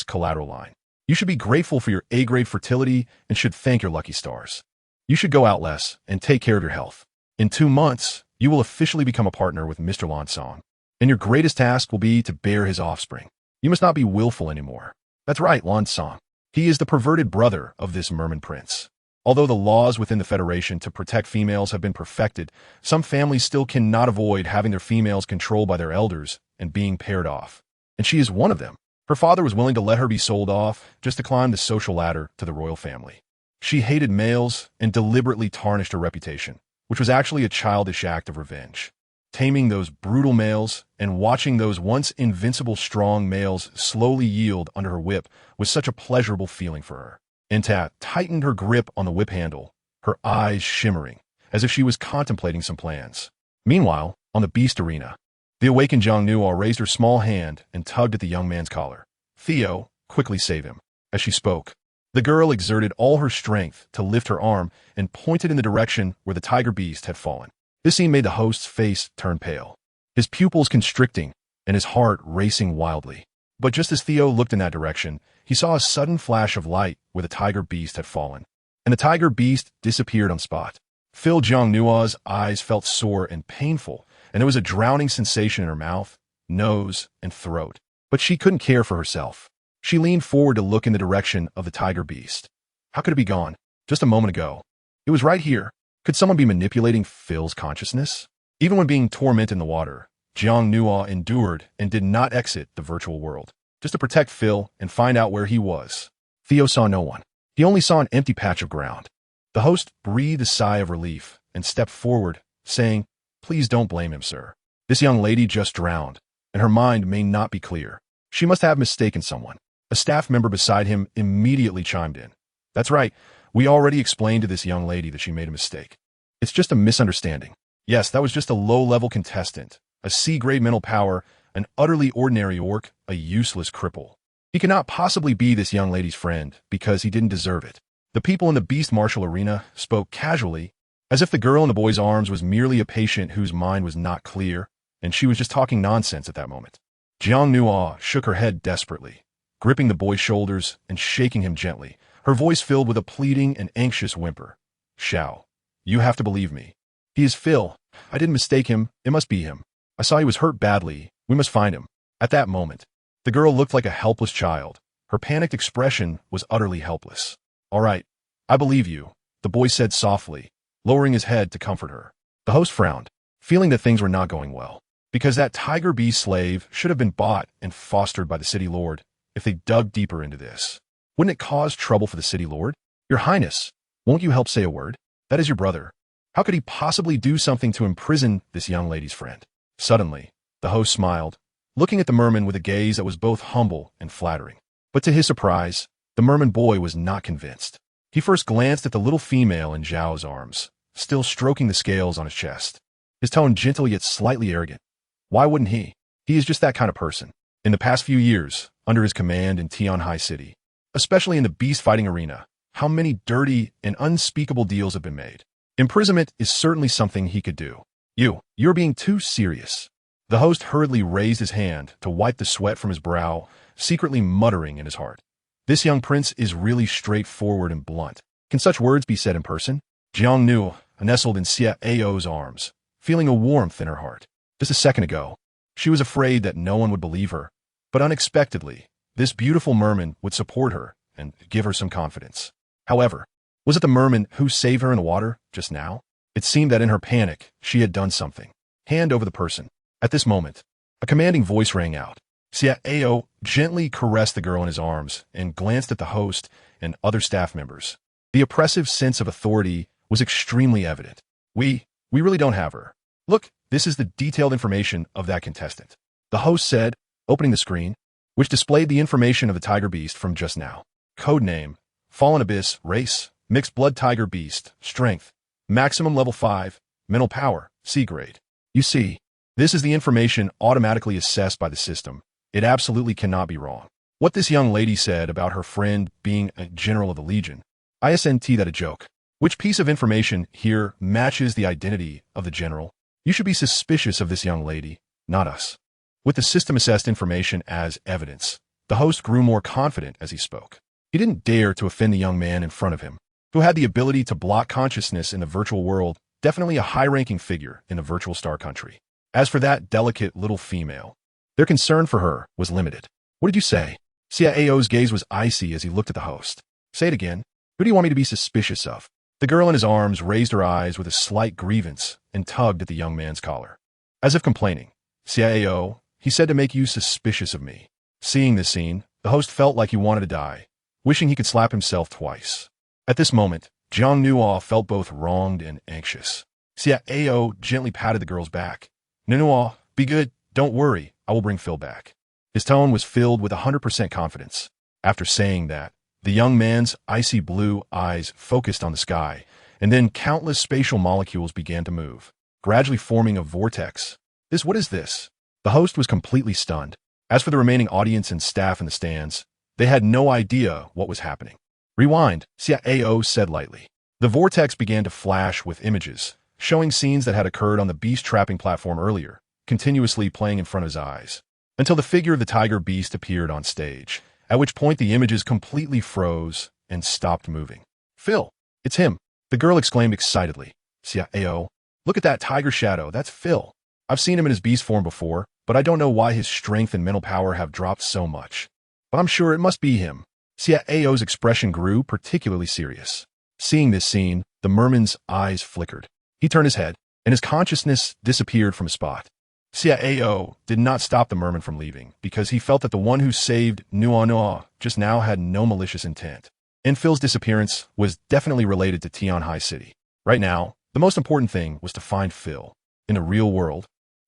collateral line. You should be grateful for your A-grade fertility and should thank your lucky stars. You should go out less and take care of your health. In 2 months, you will officially become a partner with Mr. Lan Song, and your greatest task will be to bear his offspring. You must not be willful anymore." That's right, Lan Song. He is the perverted brother of this merman prince. Although the laws within the Federation to protect females have been perfected, some families still cannot avoid having their females controlled by their elders and being paired off. And she is one of them. Her father was willing to let her be sold off just to climb the social ladder to the royal family. She hated males and deliberately tarnished her reputation, which was actually a childish act of revenge. Taming those brutal males and watching those once invincible strong males slowly yield under her whip was such a pleasurable feeling for her. Inta tightened her grip on the whip handle, her eyes shimmering, as if she was contemplating some plans. Meanwhile, on the Beast Arena, the awakened Jiang Nuo raised her small hand and tugged at the young man's collar. "Theo, quickly save him." As she spoke, the girl exerted all her strength to lift her arm and pointed in the direction where the tiger beast had fallen. This scene made the host's face turn pale, his pupils constricting and his heart racing wildly. But just as Theo looked in that direction, he saw a sudden flash of light where the tiger beast had fallen, and the tiger beast disappeared on spot. Phil Jiang Nuo's eyes felt sore and painful, and there was a drowning sensation in her mouth, nose, and throat. But she couldn't care for herself. She leaned forward to look in the direction of the tiger beast. How could it be gone? Just a moment ago. It was right here. Could someone be manipulating Phil's consciousness? Even when being tormented in the water, Jiang Nua endured and did not exit the virtual world, just to protect Phil and find out where he was. Theo saw no one. He only saw an empty patch of ground. The host breathed a sigh of relief and stepped forward, saying, "Please don't blame him, sir. This young lady just drowned, and her mind may not be clear. She must have mistaken someone." A staff member beside him immediately chimed in. "That's right. We already explained to this young lady that she made a mistake. It's just a misunderstanding. Yes, that was just a low-level contestant, a C-grade mental power, an utterly ordinary orc, a useless cripple. He cannot possibly be this young lady's friend because he didn't deserve it." The people in the beast martial arena spoke casually, as if the girl in the boy's arms was merely a patient whose mind was not clear, and she was just talking nonsense at that moment. Jiang Nua shook her head desperately, gripping the boy's shoulders and shaking him gently, her voice filled with a pleading and anxious whimper. "Xiao, you have to believe me. He is Phil. I didn't mistake him. It must be him. I saw he was hurt badly. We must find him." At that moment, the girl looked like a helpless child. Her panicked expression was utterly helpless. "All right, I believe you," the boy said softly, lowering his head to comfort her. The host frowned, feeling that things were not going well, because that tiger bee slave should have been bought and fostered by the city lord if they dug deeper into this. Wouldn't it cause trouble for the city lord? "Your Highness, won't you help say a word? That is your brother. How could he possibly do something to imprison this young lady's friend?" Suddenly, the host smiled, looking at the merman with a gaze that was both humble and flattering. But to his surprise, the merman boy was not convinced. He first glanced at the little female in Zhao's arms, still stroking the scales on his chest, his tone gentle yet slightly arrogant. Why wouldn't he? He is just that kind of person. In the past few years, under his command in Tianhai City, especially in the beast fighting arena, how many dirty and unspeakable deals have been made. Imprisonment is certainly something he could do. You're being too serious." The host hurriedly raised his hand to wipe the sweat from his brow, secretly muttering in his heart. This young prince is really straightforward and blunt. Can such words be said in person? Jiang Nu nestled in Xia Ao's arms, feeling a warmth in her heart. Just a second ago, she was afraid that no one would believe her, but unexpectedly, this beautiful merman would support her and give her some confidence. However, was it the merman who saved her in the water just now? It seemed that in her panic, she had done something. Hand over the person. At this moment, a commanding voice rang out. Xia Ao gently caressed the girl in his arms and glanced at the host and other staff members. The oppressive sense of authority was extremely evident. We really don't have her. Look, this is the detailed information of that contestant," the host said, opening the screen, which displayed the information of the tiger beast from just now. Codename, Fallen Abyss, race, mixed blood tiger beast, strength, maximum level 5, mental power, C grade. You see, this is the information automatically assessed by the system. It absolutely cannot be wrong. What this young lady said about her friend being a general of the Legion, isn't that a joke? Which piece of information here matches the identity of the general? You should be suspicious of this young lady, not us. With the system-assessed information as evidence, the host grew more confident as he spoke. He didn't dare to offend the young man in front of him, who had the ability to block consciousness in the virtual world, definitely a high-ranking figure in the virtual star country. As for that delicate little female, their concern for her was limited. "What did you say?" Xia Ao's gaze was icy as he looked at the host. "Say it again. Who do you want me to be suspicious of?" The girl in his arms raised her eyes with a slight grievance and tugged at the young man's collar. As if complaining, "Xia Ao, he said to make you suspicious of me." Seeing this scene, the host felt like he wanted to die, wishing he could slap himself twice. At this moment, Jiang Nua felt both wronged and anxious. Xia Ao gently patted the girl's back. "Nua, be good. Don't worry. I will bring Phil back." His tone was filled with 100% confidence. After saying that, the young man's icy blue eyes focused on the sky, and then countless spatial molecules began to move, gradually forming a vortex. What is this? The host was completely stunned. As for the remaining audience and staff in the stands, they had no idea what was happening. "Rewind," Xia Ao said lightly. The vortex began to flash with images, showing scenes that had occurred on the beast trapping platform earlier, continuously playing in front of his eyes, until the figure of the tiger beast appeared on stage, at which point the images completely froze and stopped moving. "Phil, it's him," the girl exclaimed excitedly. "Xia Ao, look at that tiger shadow. That's Phil. I've seen him in his beast form before, but I don't know why his strength and mental power have dropped so much. But I'm sure it must be him." Xiao's expression grew particularly serious. Seeing this scene, the merman's eyes flickered. He turned his head, and his consciousness disappeared from a spot. Xiao did not stop the merman from leaving, because he felt that the one who saved Nuanua just now had no malicious intent. And Phil's disappearance was definitely related to Tianhai City. Right now, the most important thing was to find Phil. In the real world,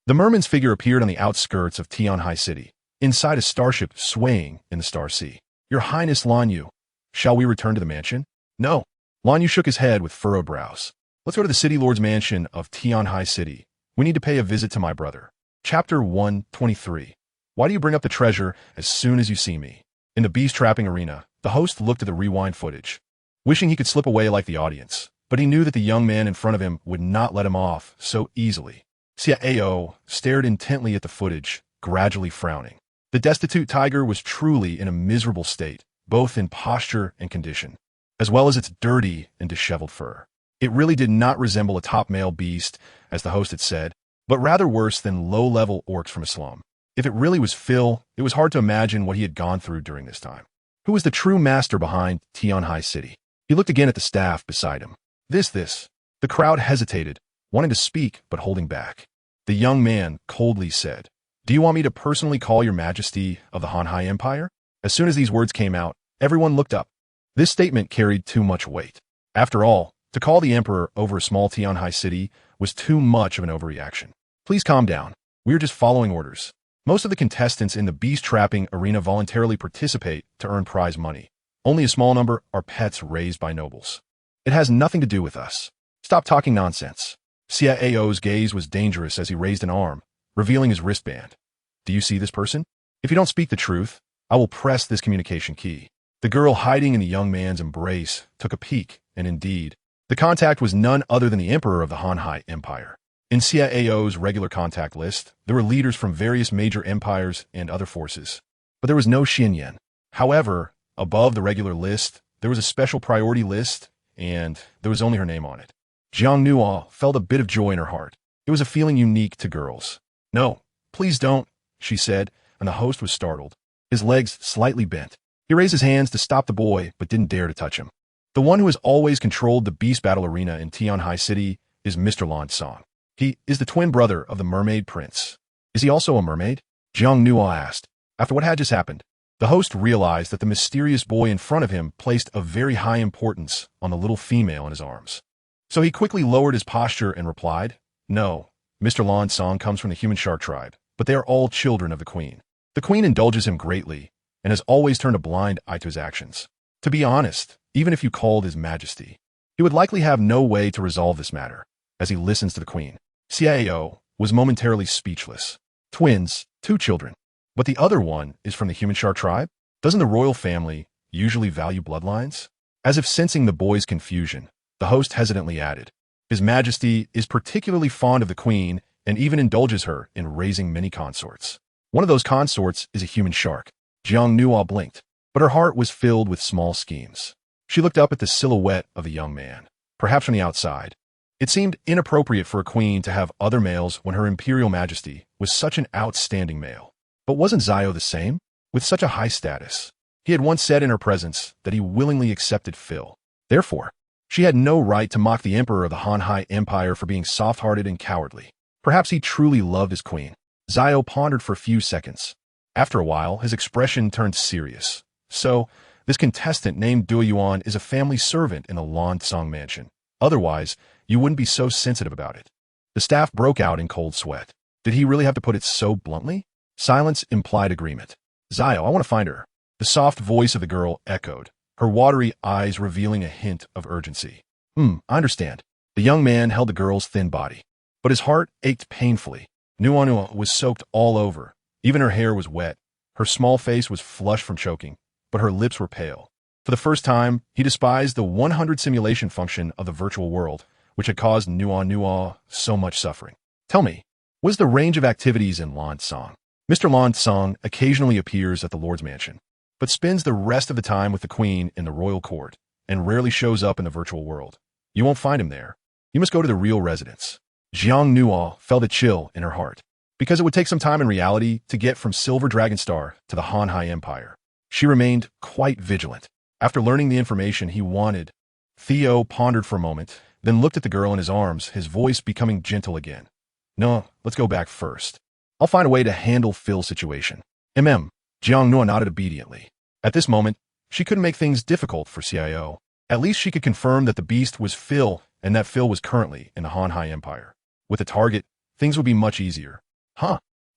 the merman's figure appeared on the outskirts of Tianhai City, inside a starship swaying in the Star Sea. Your Highness Lan Yu, shall we return to the mansion? No. Lan Yu shook his head with furrowed brows. Let's go to the City Lord's mansion of Tianhai City. We need to pay a visit to my brother. Chapter 123. Why do you bring up the treasure as soon as you see me? In the beast trapping arena, the host looked at the rewind footage, wishing he could slip away like the audience, but he knew that the young man in front of him would not let him off so easily. Xiao stared intently at the footage, gradually frowning. The destitute tiger was truly in a miserable state, both in posture and condition, as well as its dirty and disheveled fur. It really did not resemble a top male beast, as the host had said, but rather worse than low-level orcs from a slum. If it really was Phil, it was hard to imagine what he had gone through during this time. Who was the true master behind Tianhai City? He looked again at the staff beside him. This. The crowd hesitated, wanting to speak but holding back. The young man coldly said, Do you want me to personally call your majesty of the Hanhai Empire? As soon as these words came out, everyone looked up. This statement carried too much weight. After all, to call the emperor over a small Tianhai city was too much of an overreaction. Please calm down. We're just following orders. Most of the contestants in the beast trapping arena voluntarily participate to earn prize money. Only a small number are pets raised by nobles. It has nothing to do with us. Stop talking nonsense. Xiao's gaze was dangerous as he raised an arm, revealing his wristband. Do you see this person? If you don't speak the truth, I will press this communication key. The girl hiding in the young man's embrace took a peek, and indeed, the contact was none other than the emperor of the Hanhai Empire. In Xiao's regular contact list, there were leaders from various major empires and other forces, but there was no Xinyan. However, above the regular list, there was a special priority list, and there was only her name on it. Jiang Nuo felt a bit of joy in her heart. It was a feeling unique to girls. No, please don't, she said, and the host was startled. His legs slightly bent. He raised his hands to stop the boy, but didn't dare to touch him. The one who has always controlled the beast battle arena in Tianhai City is Mr. Lan Song. He is the twin brother of the mermaid prince. Is he also a mermaid? Jiang Nuo asked. After what had just happened, the host realized that the mysterious boy in front of him placed a very high importance on the little female in his arms. So he quickly lowered his posture and replied, No, Mr. Lan Song comes from the human shark tribe, but they are all children of the queen. The queen indulges him greatly and has always turned a blind eye to his actions. To be honest, even if you called his majesty, he would likely have no way to resolve this matter, as he listens to the queen. Xiao was momentarily speechless. Twins, 2 children. But the other one is from the human shark tribe? Doesn't the royal family usually value bloodlines? As if sensing the boy's confusion, the host hesitantly added, His Majesty is particularly fond of the queen and even indulges her in raising many consorts. One of those consorts is a human shark. Jiang Nuo blinked, but her heart was filled with small schemes. She looked up at the silhouette of the young man, perhaps from the outside. It seemed inappropriate for a queen to have other males when her imperial majesty was such an outstanding male. But wasn't Zio the same? With such a high status. He had once said in her presence that he willingly accepted Phil. Therefore, she had no right to mock the emperor of the Hanhai Empire for being soft-hearted and cowardly. Perhaps he truly loved his queen. Zio pondered for a few seconds. After a while, his expression turned serious. So, this contestant named Dui Yuan is a family servant in the Lan Song mansion. Otherwise, you wouldn't be so sensitive about it. The staff broke out in cold sweat. Did he really have to put it so bluntly? Silence implied agreement. Zio, I want to find her. The soft voice of the girl echoed, her watery eyes revealing a hint of urgency. I understand. The young man held the girl's thin body, but his heart ached painfully. Nuanua was soaked all over. Even her hair was wet. Her small face was flushed from choking, but her lips were pale. For the first time, he despised the 100 simulation function of the virtual world, which had caused Nuanua so much suffering. Tell me, what is the range of activities in Lan Song? Mr. Lan Song occasionally appears at the Lord's mansion, but spends the rest of the time with the queen in the royal court, and rarely shows up in the virtual world. You won't find him there. You must go to the real residence. Jiang Nuo felt a chill in her heart, because it would take some time in reality to get from Silver Dragon Star to the Hanhai Empire. She remained quite vigilant. After learning the information he wanted, Theo pondered for a moment, then looked at the girl in his arms, his voice becoming gentle again. No, let's go back first. I'll find a way to handle Phil's situation. Jiang Nua nodded obediently. At this moment, she couldn't make things difficult for CIO. At least she could confirm that the beast was Phil and that Phil was currently in the Hanhai Empire. With a target, things would be much easier.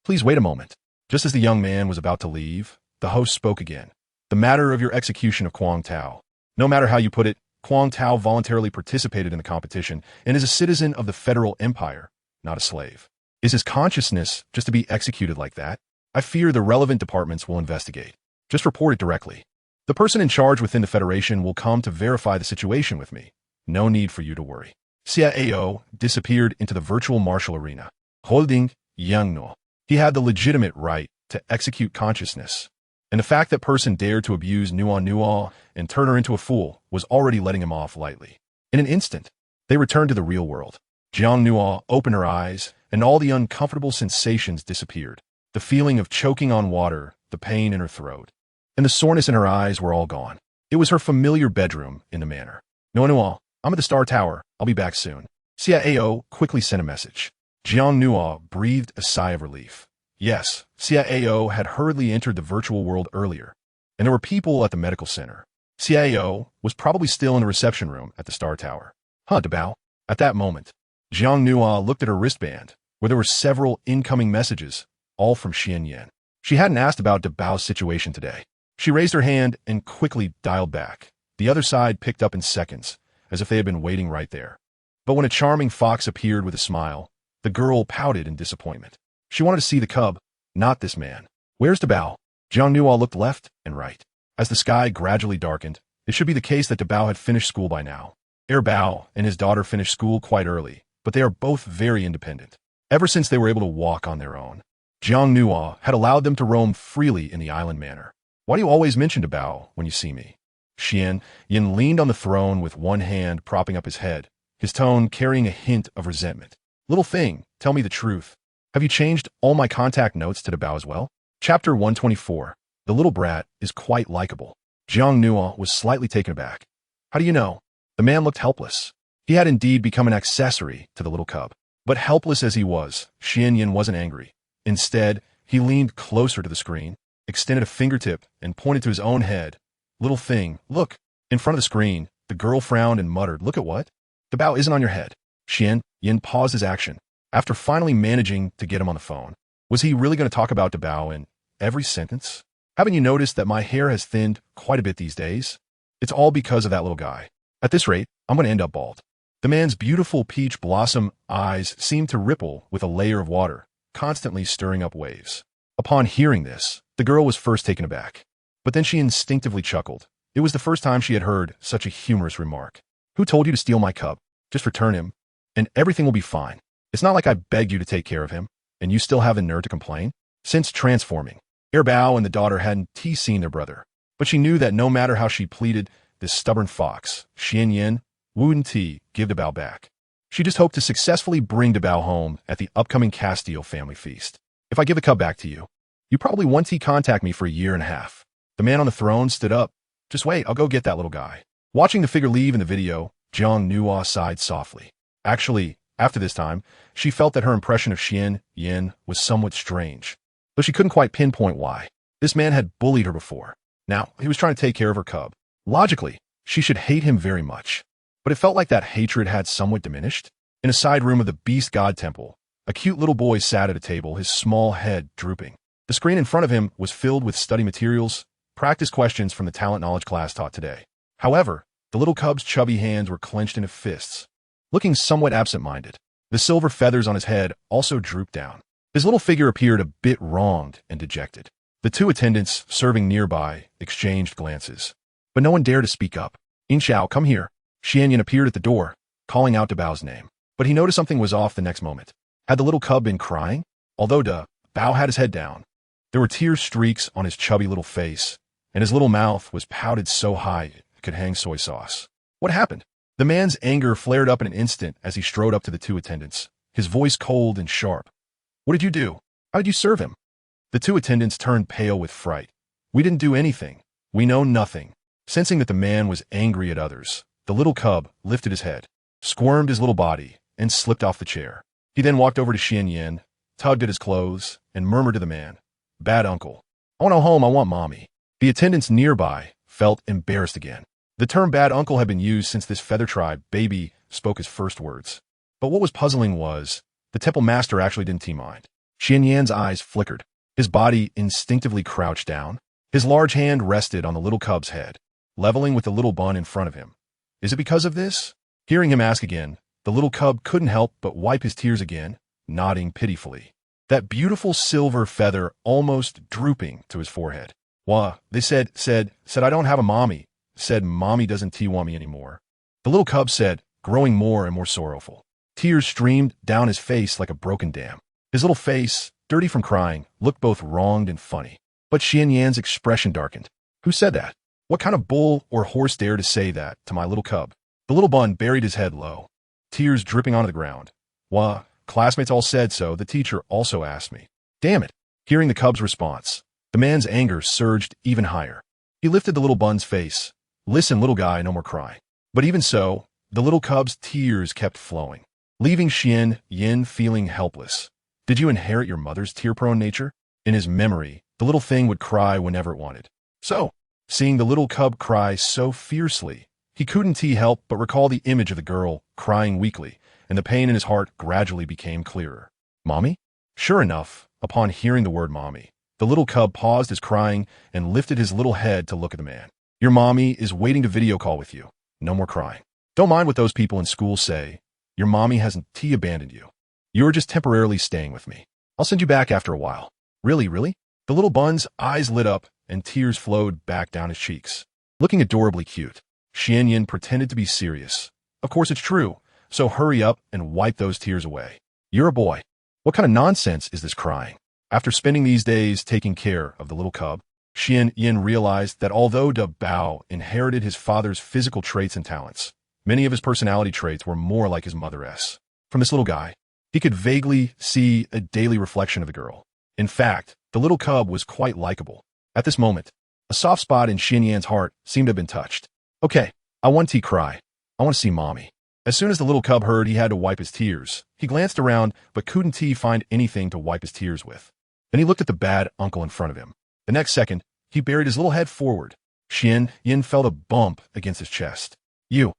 Please wait a moment. Just as the young man was about to leave, the host spoke again. The matter of your execution of Quang Tao. No matter how you put it, Quang Tao voluntarily participated in the competition and is a citizen of the Federal Empire, not a slave. Is his consciousness just to be executed like that? I fear the relevant departments will investigate. Just report it directly. The person in charge within the Federation will come to verify the situation with me. No need for you to worry. CIAO disappeared into the virtual martial arena, holding Yangno. He had the legitimate right to execute consciousness. And the fact that person dared to abuse Nua and turn her into a fool was already letting him off lightly. In an instant, they returned to the real world. Jiang Nua opened her eyes, and all the uncomfortable sensations disappeared. The feeling of choking on water, the pain in her throat, and the soreness in her eyes were all gone. It was her familiar bedroom in the manor. Nua, I'm at the Star Tower. I'll be back soon. CIAO quickly sent a message. Jiang Nua breathed a sigh of relief. Yes, CIAO had hurriedly entered the virtual world earlier, and there were people at the medical center. CIAO was probably still in the reception room at the Star Tower. Dabao. At that moment, Jiang Nua looked at her wristband, where there were several incoming messages, all from Xian Yan. She hadn't asked about Dabao's situation today. She raised her hand and quickly dialed back. The other side picked up in seconds, as if they had been waiting right there. But when a charming fox appeared with a smile, the girl pouted in disappointment. She wanted to see the cub, not this man. Where's Dabao? Jiang Nua looked left and right. As the sky gradually darkened, it should be the case that Dabao had finished school by now. Bao and his daughter finished school quite early, but they are both very independent. Ever since they were able to walk on their own, Jiang Nua had allowed them to roam freely in the island manor. Why do you always mention Dabao when you see me? Xian Yin leaned on the throne with one hand propping up his head, his tone carrying a hint of resentment. Little thing, tell me the truth. Have you changed all my contact notes to Dabao as well? Chapter 124. The little brat is quite likable. Jiang Nua was slightly taken aback. How do you know? The man looked helpless. He had indeed become an accessory to the little cub. But helpless as he was, Xian Yin wasn't angry. Instead, he leaned closer to the screen, extended a fingertip, and pointed to his own head. Little thing, look. In front of the screen, the girl frowned and muttered, look at what? Dabao isn't on your head. Xian Yin paused his action. After finally managing to get him on the phone, was he really going to talk about Dabao in every sentence? Haven't you noticed that my hair has thinned quite a bit these days? It's all because of that little guy. At this rate, I'm going to end up bald. The man's beautiful peach blossom eyes seemed to ripple with a layer of water, constantly stirring up waves. Upon hearing this, the girl was first taken aback. But then she instinctively chuckled. It was the first time she had heard such a humorous remark. Who told you to steal my cub? Just return him, and everything will be fine. It's not like I begged you to take care of him, and you still have the nerve to complain. Since transforming, Bao and the daughter hadn't seen their brother, but she knew that no matter how she pleaded, this stubborn fox, Xian Yin, wouldn't give Dabao back. She just hoped to successfully bring Dabao home at the upcoming Castile family feast. If I give the cub back to you, you probably won't contact me for a year and a half. The man on the throne stood up. Just wait, I'll go get that little guy. Watching the figure leave in the video, Jiang Nua sighed softly. Actually, after this time, she felt that her impression of Xian Yin was somewhat strange, though she couldn't quite pinpoint why. This man had bullied her before. Now, he was trying to take care of her cub. Logically, she should hate him very much. But it felt like that hatred had somewhat diminished. In a side room of the Beast God Temple, a cute little boy sat at a table, his small head drooping. The screen in front of him was filled with study materials, practice questions from the talent knowledge class taught today. However, the little cub's chubby hands were clenched into fists, looking somewhat absent-minded. The silver feathers on his head also drooped down. His little figure appeared a bit wronged and dejected. The two attendants serving nearby exchanged glances, but no one dared to speak up. Inshao, come here. Xian Yin appeared at the door, calling out Dabao's name. But he noticed something was off the next moment. Had the little cub been crying? Although Bao had his head down, there were tear streaks on his chubby little face, and his little mouth was pouted so high it could hang soy sauce. What happened? The man's anger flared up in an instant as he strode up to the two attendants, his voice cold and sharp. What did you do? How did you serve him? The two attendants turned pale with fright. We didn't do anything. We know nothing. Sensing that the man was angry at others, the little cub lifted his head, squirmed his little body, and slipped off the chair. He then walked over to Xian Yin, tugged at his clothes, and murmured to the man, "Bad uncle. I want to go home, I want mommy." The attendants nearby felt embarrassed again. The term bad uncle had been used since this feather tribe baby spoke his first words. But what was puzzling was, the temple master actually didn't mind. Xian Yan's eyes flickered. His body instinctively crouched down. His large hand rested on the little cub's head, leveling with the little bun in front of him. Is it because of this? Hearing him ask again, the little cub couldn't help but wipe his tears again, nodding pitifully. That beautiful silver feather almost drooping to his forehead. Wah, they said I don't have a mommy. Said mommy doesn't want me anymore. The little cub said, growing more and more sorrowful. Tears streamed down his face like a broken dam. His little face, dirty from crying, looked both wronged and funny. But Xian Yan's expression darkened. Who said that? What kind of bull or horse dared to say that to my little cub? The little bun buried his head low, tears dripping onto the ground. Wah, classmates all said so, the teacher also asked me. Damn it. Hearing the cub's response, the man's anger surged even higher. He lifted the little bun's face. Listen, little guy, no more crying. But even so, the little cub's tears kept flowing, leaving Xian Yin feeling helpless. Did you inherit your mother's tear-prone nature? In his memory, the little thing would cry whenever it wanted. So, seeing the little cub cry so fiercely, he couldn't help but recall the image of the girl crying weakly, and the pain in his heart gradually became clearer. Mommy? Sure enough, upon hearing the word mommy, the little cub paused his crying and lifted his little head to look at the man. Your mommy is waiting to video call with you. No more crying. Don't mind what those people in school say. Your mommy hasn't abandoned you. You're just temporarily staying with me. I'll send you back after a while. Really, really? The little bun's eyes lit up and tears flowed back down his cheeks. Looking adorably cute, Xian Yin pretended to be serious. Of course it's true, so hurry up and wipe those tears away. You're a boy. What kind of nonsense is this crying? After spending these days taking care of the little cub, Xian Yin realized that although De Bao inherited his father's physical traits and talents, many of his personality traits were more like his mother's. From this little guy, he could vaguely see a daily reflection of the girl. In fact, the little cub was quite likable. At this moment, a soft spot in Xian Yan's heart seemed to have been touched. Okay, I want to cry. I want to see mommy. As soon as the little cub heard he had to wipe his tears, he glanced around but couldn't find anything to wipe his tears with. Then he looked at the bad uncle in front of him. The next second, he buried his little head forward. Xian Yin felt a bump against his chest. You.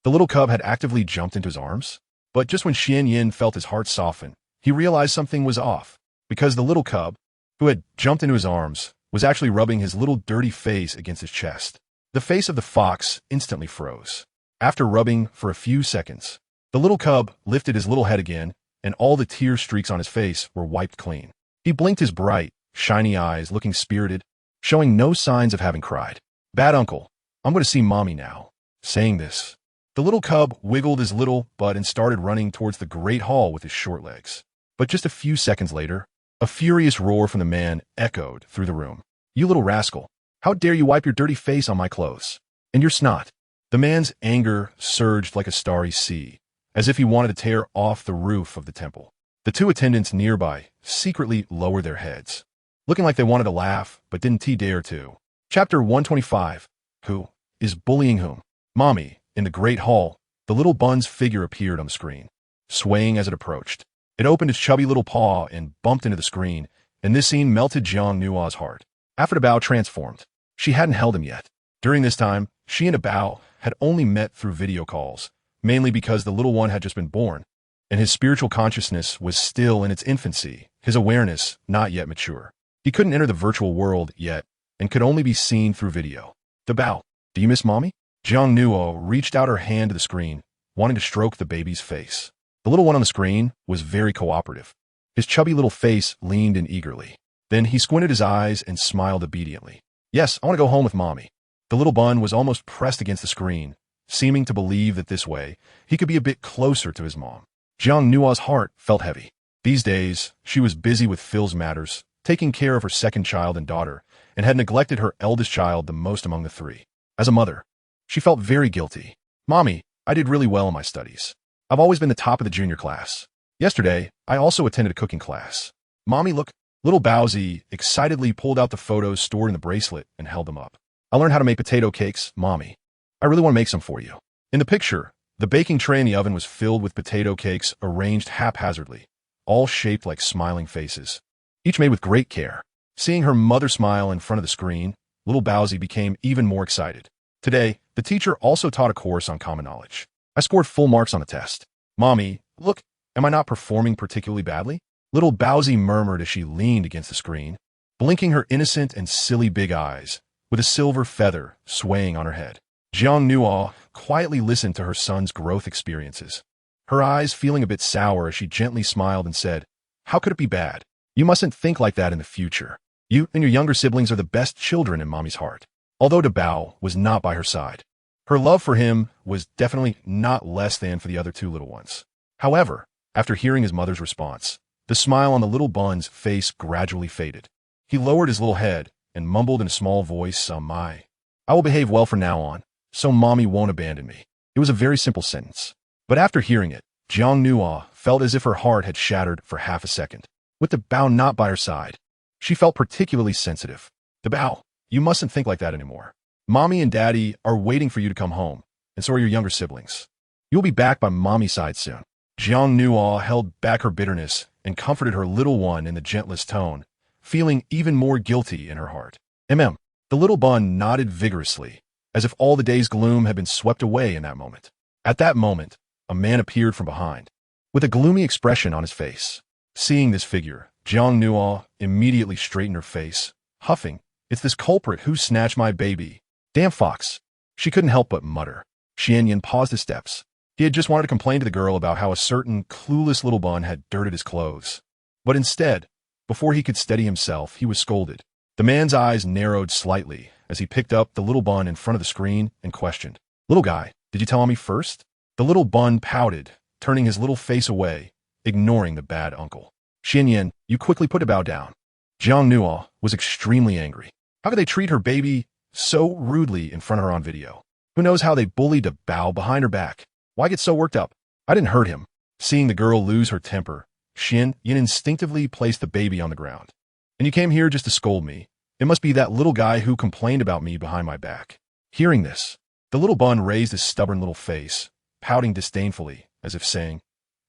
The little cub had actively jumped into his arms. But just when Xian Yin felt his heart soften, he realized something was off, because the little cub, who had jumped into his arms, was actually rubbing his little dirty face against his chest. The face of the fox instantly froze. After rubbing for a few seconds, the little cub lifted his little head again, and all the tear streaks on his face were wiped clean. He blinked his bright, shiny eyes, looking spirited, showing no signs of having cried. Bad uncle, I'm going to see mommy now. Saying this, the little cub wiggled his little butt and started running towards the great hall with his short legs. But just a few seconds later, a furious roar from the man echoed through the room. You little rascal, how dare you wipe your dirty face on my clothes? And your snot. The man's anger surged like a starry sea, as if he wanted to tear off the roof of the temple. The two attendants nearby secretly lowered their heads, looking like they wanted to laugh, but didn't dare to. Chapter 125. Who is bullying whom? Mommy, in the great hall, the little bun's figure appeared on the screen, swaying as it approached. It opened its chubby little paw and bumped into the screen, and this scene melted Jiang Nua's heart. After De Bao transformed, she hadn't held him yet. During this time, she and De Bao had only met through video calls, mainly because the little one had just been born, and his spiritual consciousness was still in its infancy, his awareness not yet mature. He couldn't enter the virtual world yet, and could only be seen through video. De Bao, do you miss mommy? Jiang Nuo reached out her hand to the screen, wanting to stroke the baby's face. The little one on the screen was very cooperative. His chubby little face leaned in eagerly. Then he squinted his eyes and smiled obediently. Yes, I want to go home with mommy. The little bun was almost pressed against the screen, seeming to believe that this way, he could be a bit closer to his mom. Jiang Nua's heart felt heavy. These days, she was busy with Phil's matters, taking care of her second child and daughter, and had neglected her eldest child the most among the three. As a mother, she felt very guilty. Mommy, I did really well in my studies. I've always been the top of the junior class. Yesterday, I also attended a cooking class. Mommy, look. Little Baozi excitedly pulled out the photos stored in the bracelet and held them up. I learned how to make potato cakes, Mommy. I really want to make some for you. In the picture, the baking tray in the oven was filled with potato cakes arranged haphazardly, all shaped like smiling faces, each made with great care. Seeing her mother smile in front of the screen, little Bowsy became even more excited. Today, the teacher also taught a course on common knowledge. I scored full marks on the test. Mommy, look, am I not performing particularly badly? Little Bowsy murmured as she leaned against the screen, blinking her innocent and silly big eyes, with a silver feather swaying on her head. Jiang Nuo quietly listened to her son's growth experiences, her eyes feeling a bit sour as she gently smiled and said, "How could it be bad? You mustn't think like that in the future. You and your younger siblings are the best children in Mommy's heart." Although Bao was not by her side, her love for him was definitely not less than for the other two little ones. However, after hearing his mother's response, the smile on the little bun's face gradually faded. He lowered his little head and mumbled in a small voice, I will behave well from now on, so Mommy won't abandon me." It was a very simple sentence. But after hearing it, Jiang Nuo felt as if her heart had shattered for half a second. With Bao not by her side, she felt particularly sensitive. Bao, you mustn't think like that anymore. Mommy and Daddy are waiting for you to come home, and so are your younger siblings. You'll be back by Mommy's side soon. Jiang Nuo held back her bitterness and comforted her little one in the gentlest tone, feeling even more guilty in her heart. The little bun nodded vigorously, as if all the day's gloom had been swept away in that moment. At that moment, a man appeared from behind, with a gloomy expression on his face. Seeing this figure, Jiang Nuo immediately straightened her face, huffing, "It's this culprit who snatched my baby. Damn fox." She couldn't help but mutter. Xianyan paused his steps. He had just wanted to complain to the girl about how a certain clueless little bun had dirted his clothes. But instead, before he could steady himself, he was scolded. The man's eyes narrowed slightly as he picked up the little bun in front of the screen and questioned, "Little guy, did you tell on me first?" The little bun pouted, turning his little face away, ignoring the bad uncle. "Xianyan, you quickly put Bao down." Jiang Nuo was extremely angry. How could they treat her baby so rudely in front of her on video? Who knows how they bullied Bao behind her back? Why get so worked up? I didn't hurt him. Seeing the girl lose her temper, Yin instinctively placed the baby on the ground. "And you came here just to scold me. It must be that little guy who complained about me behind my back." Hearing this, the little bun raised his stubborn little face, pouting disdainfully, as if saying,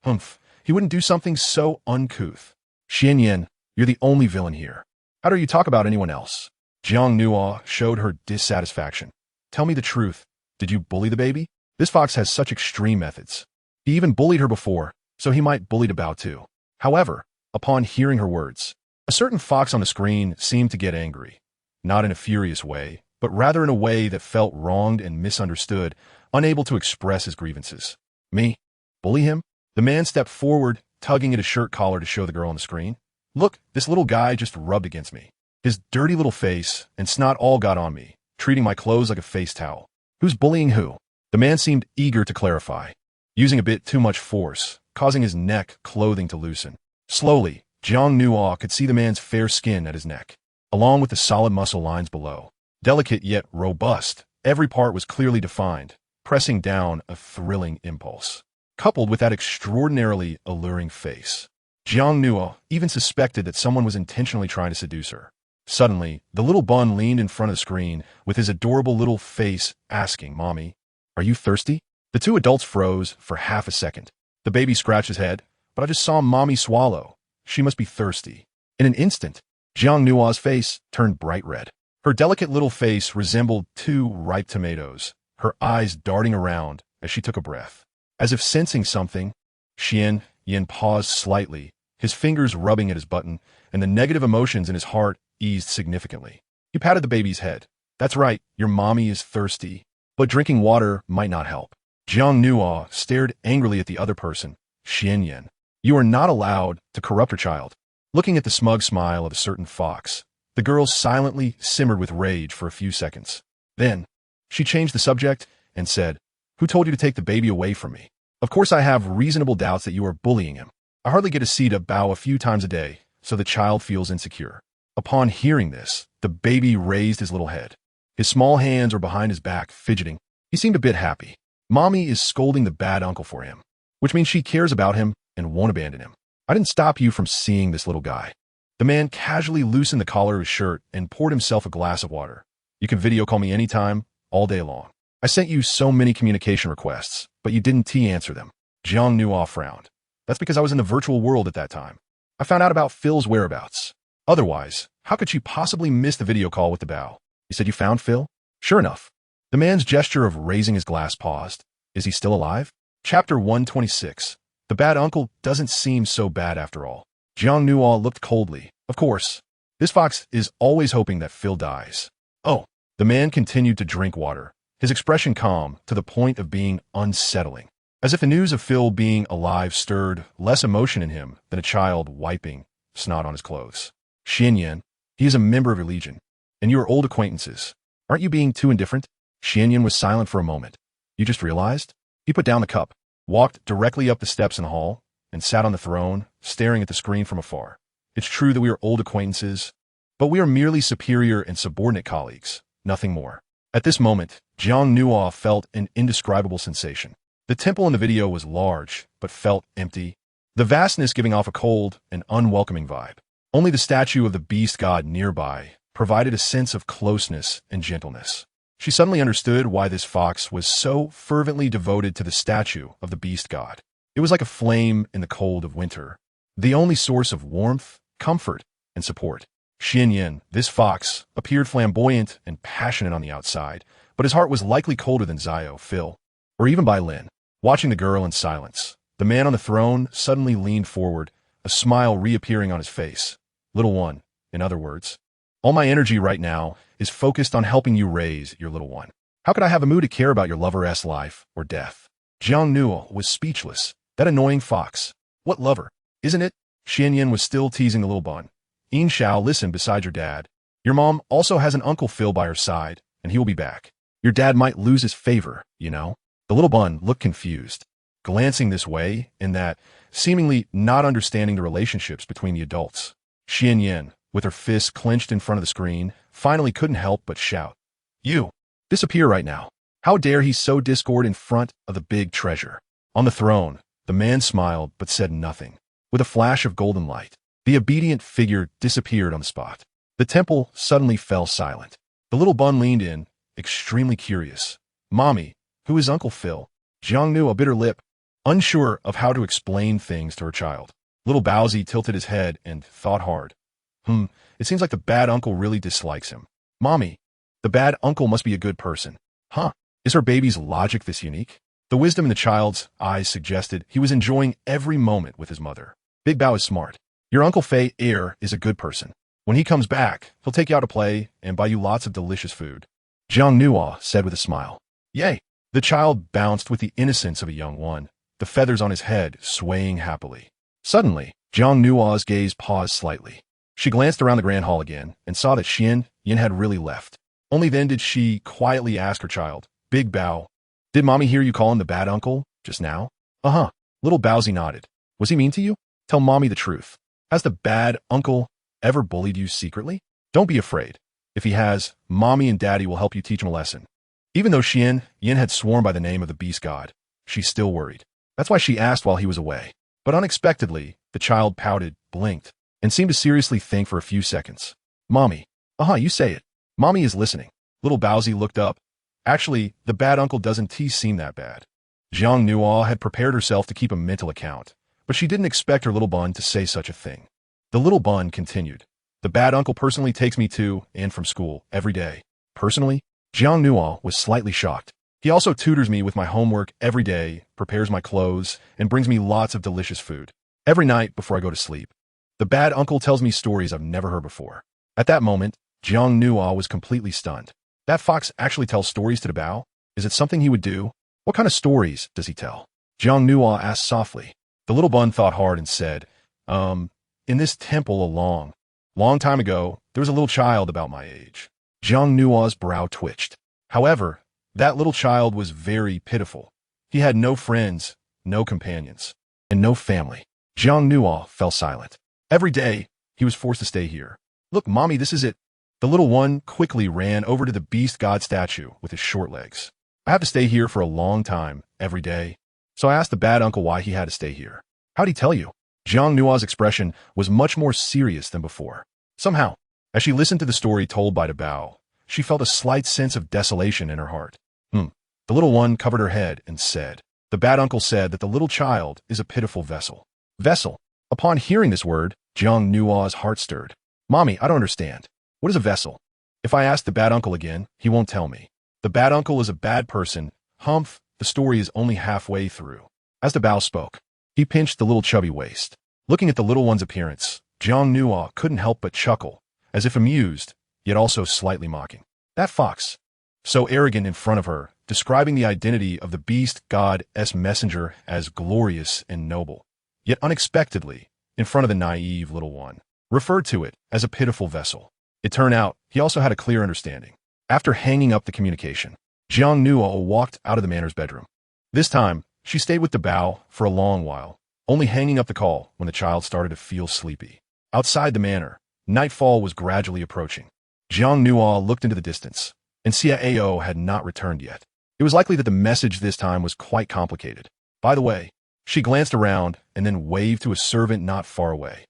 "Humph, he wouldn't do something so uncouth." "Xianyan, you're the only villain here. How dare you talk about anyone else?" Jiang Nuo showed her dissatisfaction. "Tell me the truth. Did you bully the baby? This fox has such extreme methods. He even bullied her before, so he might bully Bao too." However, upon hearing her words, a certain fox on the screen seemed to get angry, not in a furious way, but rather in a way that felt wronged and misunderstood, unable to express his grievances. "Me? Bully him?" The man stepped forward, tugging at his shirt collar to show the girl on the screen. "Look, this little guy just rubbed against me. His dirty little face and snot all got on me, treating my clothes like a face towel. Who's bullying who?" The man seemed eager to clarify, using a bit too much force, causing his neck clothing to loosen. Slowly, Jiang Nuo could see the man's fair skin at his neck, along with the solid muscle lines below. Delicate yet robust, every part was clearly defined, pressing down a thrilling impulse. Coupled with that extraordinarily alluring face, Jiang Nuo even suspected that someone was intentionally trying to seduce her. Suddenly, the little bun leaned in front of the screen with his adorable little face asking, "Mommy, are you thirsty?" The two adults froze for half a second. The baby scratched his head, "But I just saw Mommy swallow. She must be thirsty." In an instant, Jiang Nuo's face turned bright red. Her delicate little face resembled two ripe tomatoes, her eyes darting around as she took a breath. As if sensing something, Yin paused slightly, his fingers rubbing at his button, and the negative emotions in his heart eased significantly. He patted the baby's head. "That's right, your mommy is thirsty, but drinking water might not help." Jiang Nuo stared angrily at the other person, Xianyan. "You are not allowed to corrupt her child." Looking at the smug smile of a certain fox, the girl silently simmered with rage for a few seconds. Then, she changed the subject and said, "Who told you to take the baby away from me? Of course I have reasonable doubts that you are bullying him. I hardly get to see Bao a few times a day, so the child feels insecure." Upon hearing this, the baby raised his little head. His small hands were behind his back, fidgeting. He seemed a bit happy. Mommy is scolding the bad uncle for him, which means she cares about him and won't abandon him. I didn't stop you from seeing this little guy. The man casually loosened the collar of his shirt and poured himself a glass of water. You can video call me anytime, all day long. I sent you so many communication requests, but you didn't answer them. Jiang Nuo frowned. That's because I was in the virtual world at that time. I found out about Phil's whereabouts. Otherwise, how could she possibly miss the video call with the Bao? You said you found Phil? Sure enough. The man's gesture of raising his glass paused. Is he still alive? Chapter 126. The bad uncle doesn't seem so bad after all. Jiang Nuo looked coldly. Of course. This fox is always hoping that Phil dies. Oh. The man continued to drink water, his expression calm to the point of being unsettling, as if the news of Phil being alive stirred less emotion in him than a child wiping snot on his clothes. Xianyan, he is a member of your legion, and you are old acquaintances. Aren't you being too indifferent? Xianyan was silent for a moment. You just realized? He put down the cup, walked directly up the steps in the hall, and sat on the throne, staring at the screen from afar. It's true that we are old acquaintances, but we are merely superior and subordinate colleagues, nothing more. At this moment, Jiang Nuo felt an indescribable sensation. The temple in the video was large, but felt empty, the vastness giving off a cold and unwelcoming vibe. Only the statue of the beast god nearby provided a sense of closeness and gentleness. She suddenly understood why this fox was so fervently devoted to the statue of the beast god. It was like a flame in the cold of winter, the only source of warmth, comfort, and support. Xianyan, this fox, appeared flamboyant and passionate on the outside, but his heart was likely colder than Zio, Phil, or even Bai Lin. Watching the girl in silence, the man on the throne suddenly leaned forward, a smile reappearing on his face. Little one, in other words. All my energy right now is focused on helping you raise your little one. How could I have a mood to care about your lover's life or death? Jiang Nuo was speechless. That annoying fox. What lover? Isn't it? Xianyan was still teasing the little bun. Yin Shao, listen beside your dad. Your mom also has an Uncle Phil by her side, and he will be back. Your dad might lose his favor, you know? The little bun looked confused, glancing this way and that, seemingly not understanding the relationships between the adults. Xianyan, with her fists clenched in front of the screen, finally couldn't help but shout. You! Disappear right now. How dare he sow discord in front of the big treasure? On the throne, the man smiled but said nothing. With a flash of golden light, the obedient figure disappeared on the spot. The temple suddenly fell silent. The little bun leaned in, extremely curious. Mommy, who is Uncle Phil? Jiang knew a bitter lip, unsure of how to explain things to her child. Little Baozi tilted his head and thought hard. It seems like the bad uncle really dislikes him. Mommy, the bad uncle must be a good person. Huh? Is her baby's logic this unique? The wisdom in the child's eyes suggested he was enjoying every moment with his mother. Big Bao is smart. Your Uncle Fei Air is a good person. When he comes back, he'll take you out to play and buy you lots of delicious food. Jiang Nuo said with a smile. Yay! The child bounced with the innocence of a young one, the feathers on his head swaying happily. Suddenly, Jiang Nuo's gaze paused slightly. She glanced around the grand hall again and saw that Yin had really left. Only then did she quietly ask her child, Big Bao, did Mommy hear you call him the bad uncle just now? Uh-huh. Little Baozi nodded. Was he mean to you? Tell Mommy the truth. Has the bad uncle ever bullied you secretly? Don't be afraid. If he has, Mommy and Daddy will help you teach him a lesson. Even though Yin had sworn by the name of the beast god, she still worried. That's why she asked while he was away. But unexpectedly, the child pouted, blinked, and seemed to seriously think for a few seconds. Mommy. You say it. Mommy is listening. Little Baozi looked up. Actually, the bad uncle doesn't seem that bad. Jiang Nuo had prepared herself to keep a mental account, but she didn't expect her little bun to say such a thing. The little bun continued. The bad uncle personally takes me to and from school every day. Personally? Jiang Nuo was slightly shocked. He also tutors me with my homework every day, prepares my clothes, and brings me lots of delicious food. Every night before I go to sleep. The bad uncle tells me stories I've never heard before. At that moment, Jiang Nuo was completely stunned. That fox actually tells stories to the Bao? Is it something he would do? What kind of stories does he tell? Jiang Nuo asked softly. The little bun thought hard and said, in this temple a long time ago, there was a little child about my age. Jiang Nuo's brow twitched. However, that little child was very pitiful. He had no friends, no companions, and no family. Jiang Nuo fell silent. Every day, he was forced to stay here. Look, Mommy, this is it. The little one quickly ran over to the beast god statue with his short legs. I have to stay here for a long time, every day. So I asked the bad uncle why he had to stay here. How'd he tell you? Jiang Nuo's expression was much more serious than before. Somehow, as she listened to the story told by the Bao, she felt a slight sense of desolation in her heart. The little one covered her head and said, "The bad uncle said that the little child is a pitiful vessel." Vessel. Upon hearing this word, Jiang Nua's heart stirred. "Mommy, I don't understand. What is a vessel?" "If I ask the bad uncle again, he won't tell me. The bad uncle is a bad person. Humph, the story is only halfway through." As the Bao spoke, he pinched the little chubby waist. Looking at the little one's appearance, Jiang Nua couldn't help but chuckle, as if amused, yet also slightly mocking. That fox, so arrogant in front of her, describing the identity of the beast god's messenger as glorious and noble, yet unexpectedly, in front of the naive little one, referred to it as a pitiful vessel. It turned out he also had a clear understanding. After hanging up the communication, Jiang Nua walked out of the manor's bedroom. This time, she stayed with the Bao for a long while, only hanging up the call when the child started to feel sleepy. Outside the manor, nightfall was gradually approaching. Jiang Nua looked into the distance, and Xiao had not returned yet. It was likely that the message this time was quite complicated. By the way, she glanced around and then waved to a servant not far away.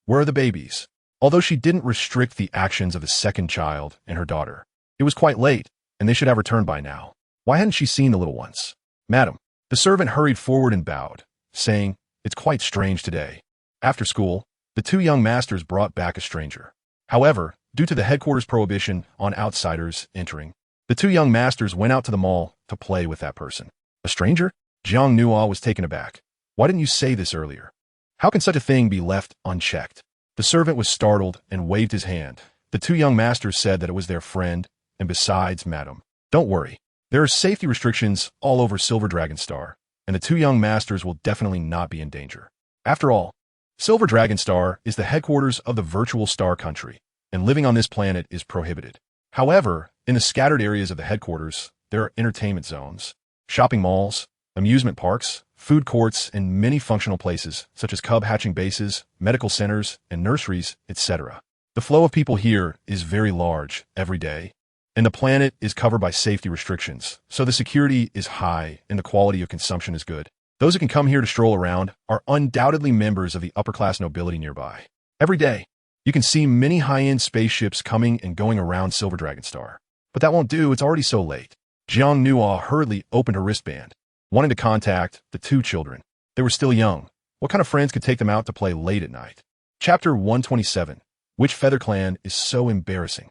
"Where are the babies?" Although she didn't restrict the actions of the second child and her daughter, it was quite late, and they should have returned by now. Why hadn't she seen the little ones? "Madam." The servant hurried forward and bowed, saying, "It's quite strange today." After school, the two young masters brought back a stranger. However, due to the headquarters prohibition on outsiders entering, the two young masters went out to the mall to play with that person. "A stranger?" Jiang Nua was taken aback. "Why didn't you say this earlier? How can such a thing be left unchecked?" The servant was startled and waved his hand. The two young masters said that it was their friend, and besides, madam, don't worry. There are safety restrictions all over Silver Dragon Star, and the two young masters will definitely not be in danger. After all, Silver Dragon Star is the headquarters of the virtual star country, and living on this planet is prohibited. However, in the scattered areas of the headquarters, there are entertainment zones, shopping malls, amusement parks, food courts, and many functional places, such as cub hatching bases, medical centers, and nurseries, etc. The flow of people here is very large every day, and the planet is covered by safety restrictions, so the security is high and the quality of consumption is good. Those who can come here to stroll around are undoubtedly members of the upper-class nobility nearby. Every day, you can see many high-end spaceships coming and going around Silver Dragon Star. But that won't do, it's already so late. Jiang Nua hurriedly opened her wristband, wanting to contact the two children. They were still young. What kind of friends could take them out to play late at night? Chapter 127. Which feather clan is so embarrassing?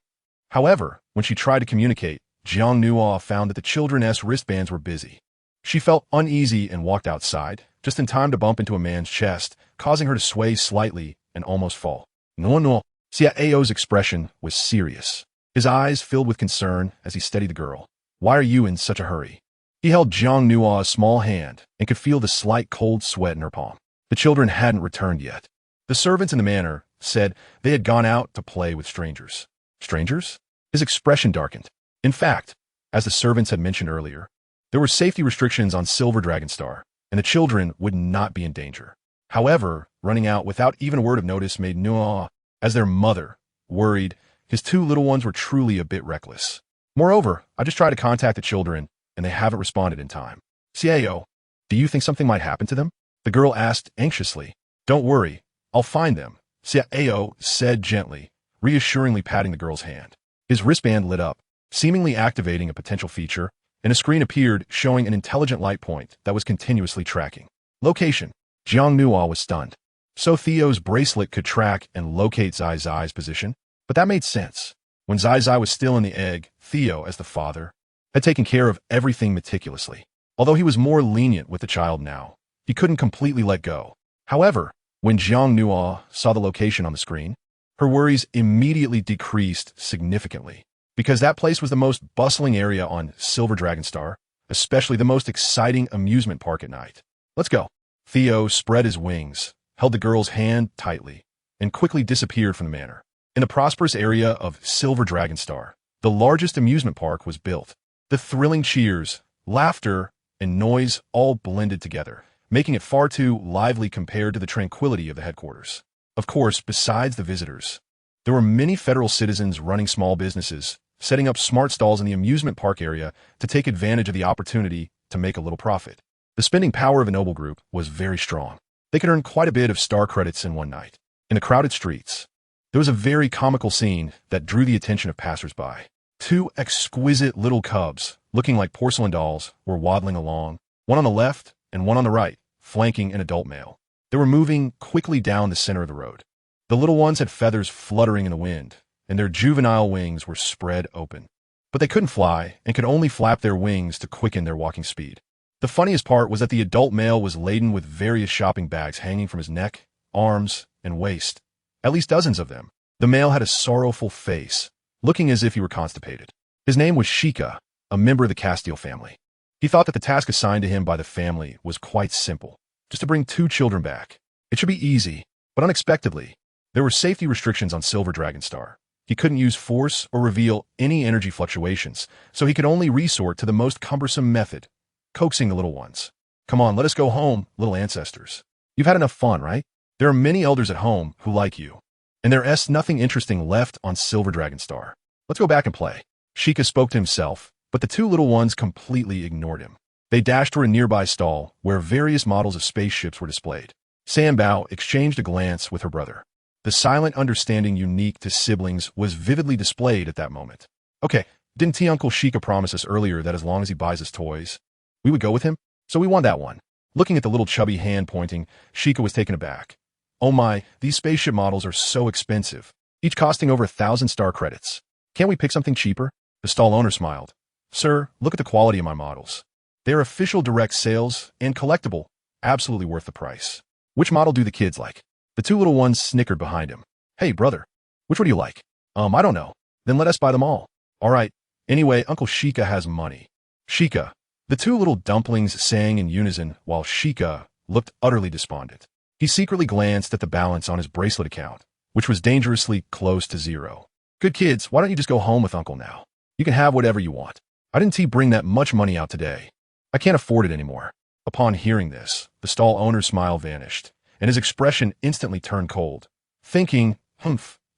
However, when she tried to communicate, Jiang Nua found that the children's wristbands were busy. She felt uneasy and walked outside, just in time to bump into a man's chest, causing her to sway slightly and almost fall. No. Xiao's expression was serious. His eyes filled with concern as he steadied the girl. "Why are you in such a hurry?" He held Jiang Nua's small hand and could feel the slight cold sweat in her palm. The children hadn't returned yet. The servants in the manor said they had gone out to play with strangers. Strangers? His expression darkened. In fact, as the servants had mentioned earlier, there were safety restrictions on Silver Dragon Star, and the children would not be in danger. However, running out without even a word of notice made Nua, as their mother, worried. His two little ones were truly a bit reckless. Moreover, I just tried to contact the children, and they haven't responded in time. "Xiao, do you think something might happen to them?" the girl asked anxiously. "Don't worry, I'll find them," Xiao said gently, reassuringly patting the girl's hand. His wristband lit up, seemingly activating a potential feature, and a screen appeared showing an intelligent light point that was continuously tracking. Location. Jiang Nua was stunned. So Theo's bracelet could track and locate Zai Zai's position? But that made sense. When Zai Zai was still in the egg, Theo, as the father, had taken care of everything meticulously. Although he was more lenient with the child now, he couldn't completely let go. However, when Jiang Nua saw the location on the screen, her worries immediately decreased significantly, because that place was the most bustling area on Silver Dragon Star, especially the most exciting amusement park at night. "Let's go." Theo spread his wings, held the girl's hand tightly, and quickly disappeared from the manor. In the prosperous area of Silver Dragon Star, the largest amusement park was built. The thrilling cheers, laughter, and noise all blended together, making it far too lively compared to the tranquility of the headquarters. Of course, besides the visitors, there were many federal citizens running small businesses, setting up smart stalls in the amusement park area to take advantage of the opportunity to make a little profit. The spending power of a noble group was very strong. They could earn quite a bit of star credits in one night. In the crowded streets, there was a very comical scene that drew the attention of passers-by. Two exquisite little cubs, looking like porcelain dolls, were waddling along, one on the left and one on the right, flanking an adult male. They were moving quickly down the center of the road. The little ones had feathers fluttering in the wind, and their juvenile wings were spread open. But they couldn't fly and could only flap their wings to quicken their walking speed. The funniest part was that the adult male was laden with various shopping bags hanging from his neck, arms, and waist. At least dozens of them. The male had a sorrowful face, looking as if he were constipated. His name was Sheikah, a member of the Castile family. He thought that the task assigned to him by the family was quite simple, just to bring 2 children back. It should be easy, but unexpectedly, there were safety restrictions on Silver Dragon Star. He couldn't use force or reveal any energy fluctuations, so he could only resort to the most cumbersome method, coaxing the little ones. Come on, let us go home, little ancestors. You've had enough fun, right? There are many elders at home who like you, and there's nothing interesting left on Silver Dragon Star. Let's go back and play. Sheikah spoke to himself, but the 2 little ones completely ignored him. They dashed toward a nearby stall where various models of spaceships were displayed. Sanbao exchanged a glance with her brother. The silent understanding unique to siblings was vividly displayed at that moment. Okay, didn't Uncle Sheikah promise us earlier that as long as he buys us toys, we would go with him? So we want that one. Looking at the little chubby hand pointing, Sheikah was taken aback. Oh my, these spaceship models are so expensive, each costing over 1,000 star credits. Can't we pick something cheaper? The stall owner smiled. Sir, look at the quality of my models. They are official direct sales and collectible, absolutely worth the price. Which model do the kids like? The 2 little ones snickered behind him. Hey, brother, which one do you like? I don't know. Then let us buy them all. All right. Anyway, Uncle Sheikah has money. Sheikah. The 2 little dumplings sang in unison while Sheikah looked utterly despondent. He secretly glanced at the balance on his bracelet account, which was dangerously close to 0. Good kids, why don't you just go home with Uncle now? You can have whatever you want. I didn't bring that much money out today. I can't afford it anymore. Upon hearing this, the stall owner's smile vanished, and his expression instantly turned cold. Thinking,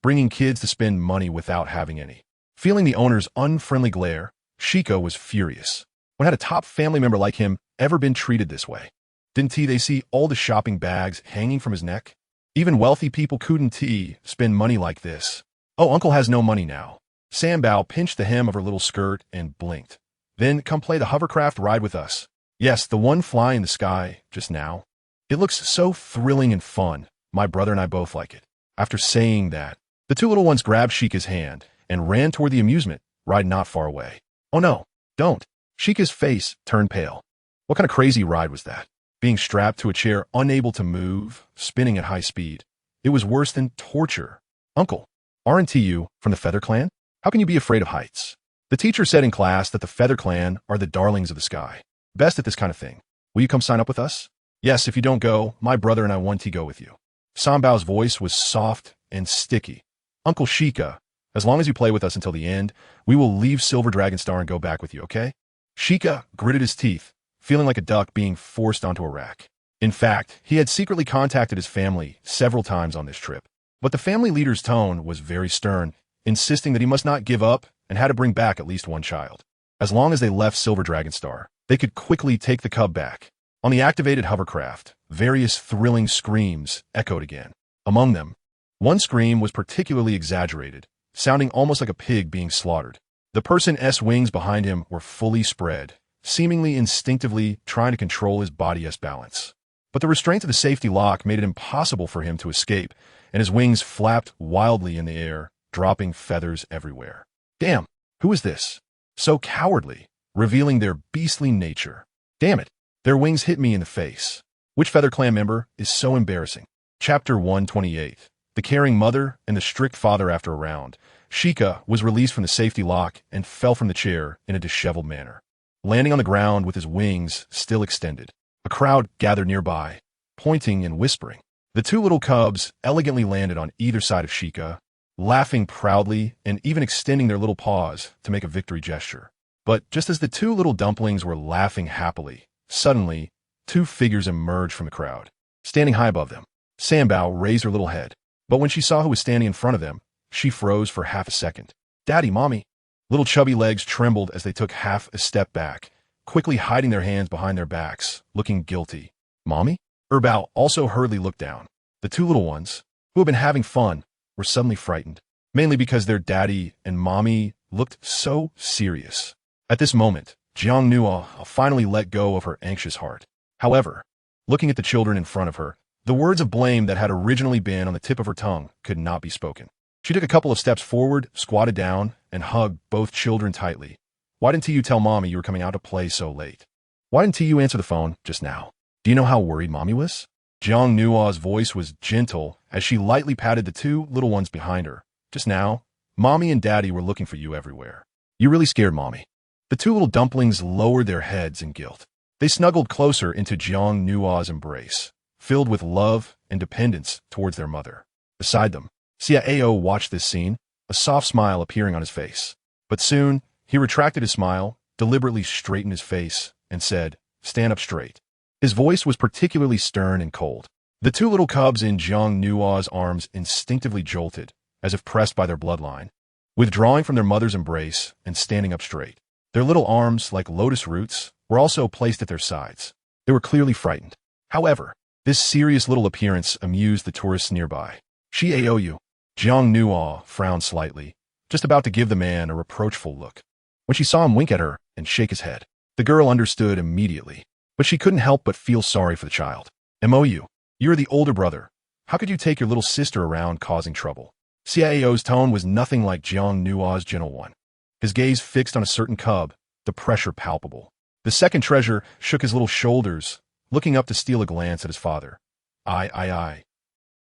bringing kids to spend money without having any. Feeling the owner's unfriendly glare, Sheikah was furious. When had a top family member like him ever been treated this way? Didn't they see all the shopping bags hanging from his neck? Even wealthy people couldn't spend money like this. Oh, Uncle has no money now. Sanbao pinched the hem of her little skirt and blinked. Then come play the hovercraft ride with us. Yes, the one flying in the sky just now. It looks so thrilling and fun. My brother and I both like it. After saying that, the 2 little ones grabbed Sheikah's hand and ran toward the amusement ride not far away. Oh no, don't. Sheikah's face turned pale. What kind of crazy ride was that? Being strapped to a chair, unable to move, spinning at high speed. It was worse than torture. Uncle, aren't you from the Feather Clan? How can you be afraid of heights? The teacher said in class that the Feather Clan are the darlings of the sky. Best at this kind of thing. Will you come sign up with us? Yes, if you don't go, my brother and I want to go with you. Sanbao's voice was soft and sticky. Uncle Sheikah, as long as you play with us until the end, we will leave Silver Dragon Star and go back with you, okay? Sheikah gritted his teeth, feeling like a duck being forced onto a rack. In fact, he had secretly contacted his family several times on this trip. But the family leader's tone was very stern, insisting that he must not give up and had to bring back at least one child. As long as they left Silver Dragon Star, they could quickly take the cub back. On the activated hovercraft, various thrilling screams echoed again. Among them, one scream was particularly exaggerated, sounding almost like a pig being slaughtered. The person's wings behind him were fully spread, seemingly instinctively trying to control his body's balance. But the restraint of the safety lock made it impossible for him to escape, and his wings flapped wildly in the air, dropping feathers everywhere. Damn, who is this? So cowardly, revealing their beastly nature. Damn it, their wings hit me in the face. Which Feather Clan member is so embarrassing? Chapter 128. The caring mother and the strict father. After a round, Sheikah was released from the safety lock and fell from the chair in a disheveled manner, landing on the ground with his wings still extended. A crowd gathered nearby, pointing and whispering. The 2 little cubs elegantly landed on either side of Sheikah, laughing proudly and even extending their little paws to make a victory gesture. But just as the 2 little dumplings were laughing happily, suddenly, 2 figures emerged from the crowd. Standing high above them, Sanbao raised her little head. But when she saw who was standing in front of them, she froze for half a second. Daddy, Mommy. Little chubby legs trembled as they took half a step back, quickly hiding their hands behind their backs, looking guilty. Mommy? Bao also hurriedly looked down. The 2 little ones, who had been having fun, were suddenly frightened, mainly because their daddy and mommy looked so serious. At this moment, Jiang Nua finally let go of her anxious heart. However, looking at the children in front of her, the words of blame that had originally been on the tip of her tongue could not be spoken. She took a couple of steps forward, squatted down, and hugged both children tightly. Why didn't you tell Mommy you were coming out to play so late? Why didn't you answer the phone just now? Do you know how worried Mommy was? Jiang Nua's voice was gentle as she lightly patted the two little ones behind her. Just now, Mommy and Daddy were looking for you everywhere. You really scared Mommy. The two little dumplings lowered their heads in guilt. They snuggled closer into Jiang Nua's embrace, filled with love and dependence towards their mother. Beside them, Xiao watched this scene, a soft smile appearing on his face. But soon, he retracted his smile, deliberately straightened his face, and said, "Stand up straight." His voice was particularly stern and cold. The two little cubs in Jiang Nua's arms instinctively jolted, as if pressed by their bloodline, withdrawing from their mother's embrace and standing up straight. Their little arms, like lotus roots, were also placed at their sides. They were clearly frightened. However, this serious little appearance amused the tourists nearby. "Xiao," Jiang Nua frowned slightly, just about to give the man a reproachful look. When she saw him wink at her and shake his head, the girl understood immediately. But she couldn't help but feel sorry for the child. "Mou, you're the older brother. How could you take your little sister around causing trouble?" Xiao's tone was nothing like Jiang Nua's gentle one. His gaze fixed on a certain cub, the pressure palpable. The second treasure shook his little shoulders, looking up to steal a glance at his father. I.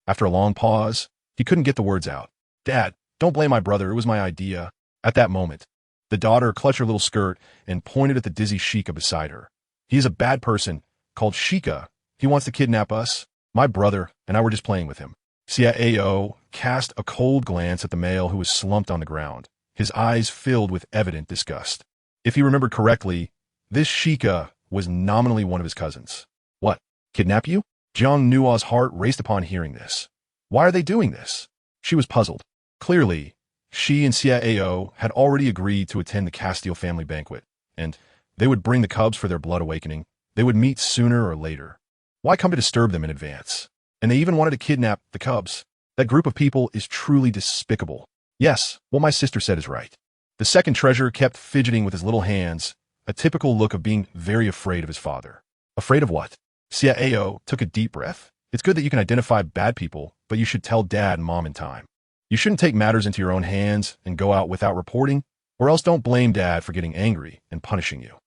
After a long pause, he couldn't get the words out. "Dad, don't blame my brother, it was my idea." At that moment, the daughter clutched her little skirt and pointed at the dizzy Sheikah beside her. "He is a bad person, called Sheikah. He wants to kidnap us, my brother, and I were just playing with him." Xiao cast a cold glance at the male who was slumped on the ground, his eyes filled with evident disgust. If he remembered correctly, this Sheikah was nominally one of his cousins. "What? Kidnap you?" Jiang Nua's heart raced upon hearing this. Why are they doing this? She was puzzled. Clearly, she and Xiao had already agreed to attend the Castile family banquet, and they would bring the cubs for their blood awakening. They would meet sooner or later. Why come to disturb them in advance? And they even wanted to kidnap the cubs. That group of people is truly despicable. Yes, what my sister said is right. The second treasure kept fidgeting with his little hands, a typical look of being very afraid of his father. Afraid of what? Xiao took a deep breath. It's good that you can identify bad people, but you should tell Dad and Mom in time. You shouldn't take matters into your own hands and go out without reporting, or else don't blame Dad for getting angry and punishing you.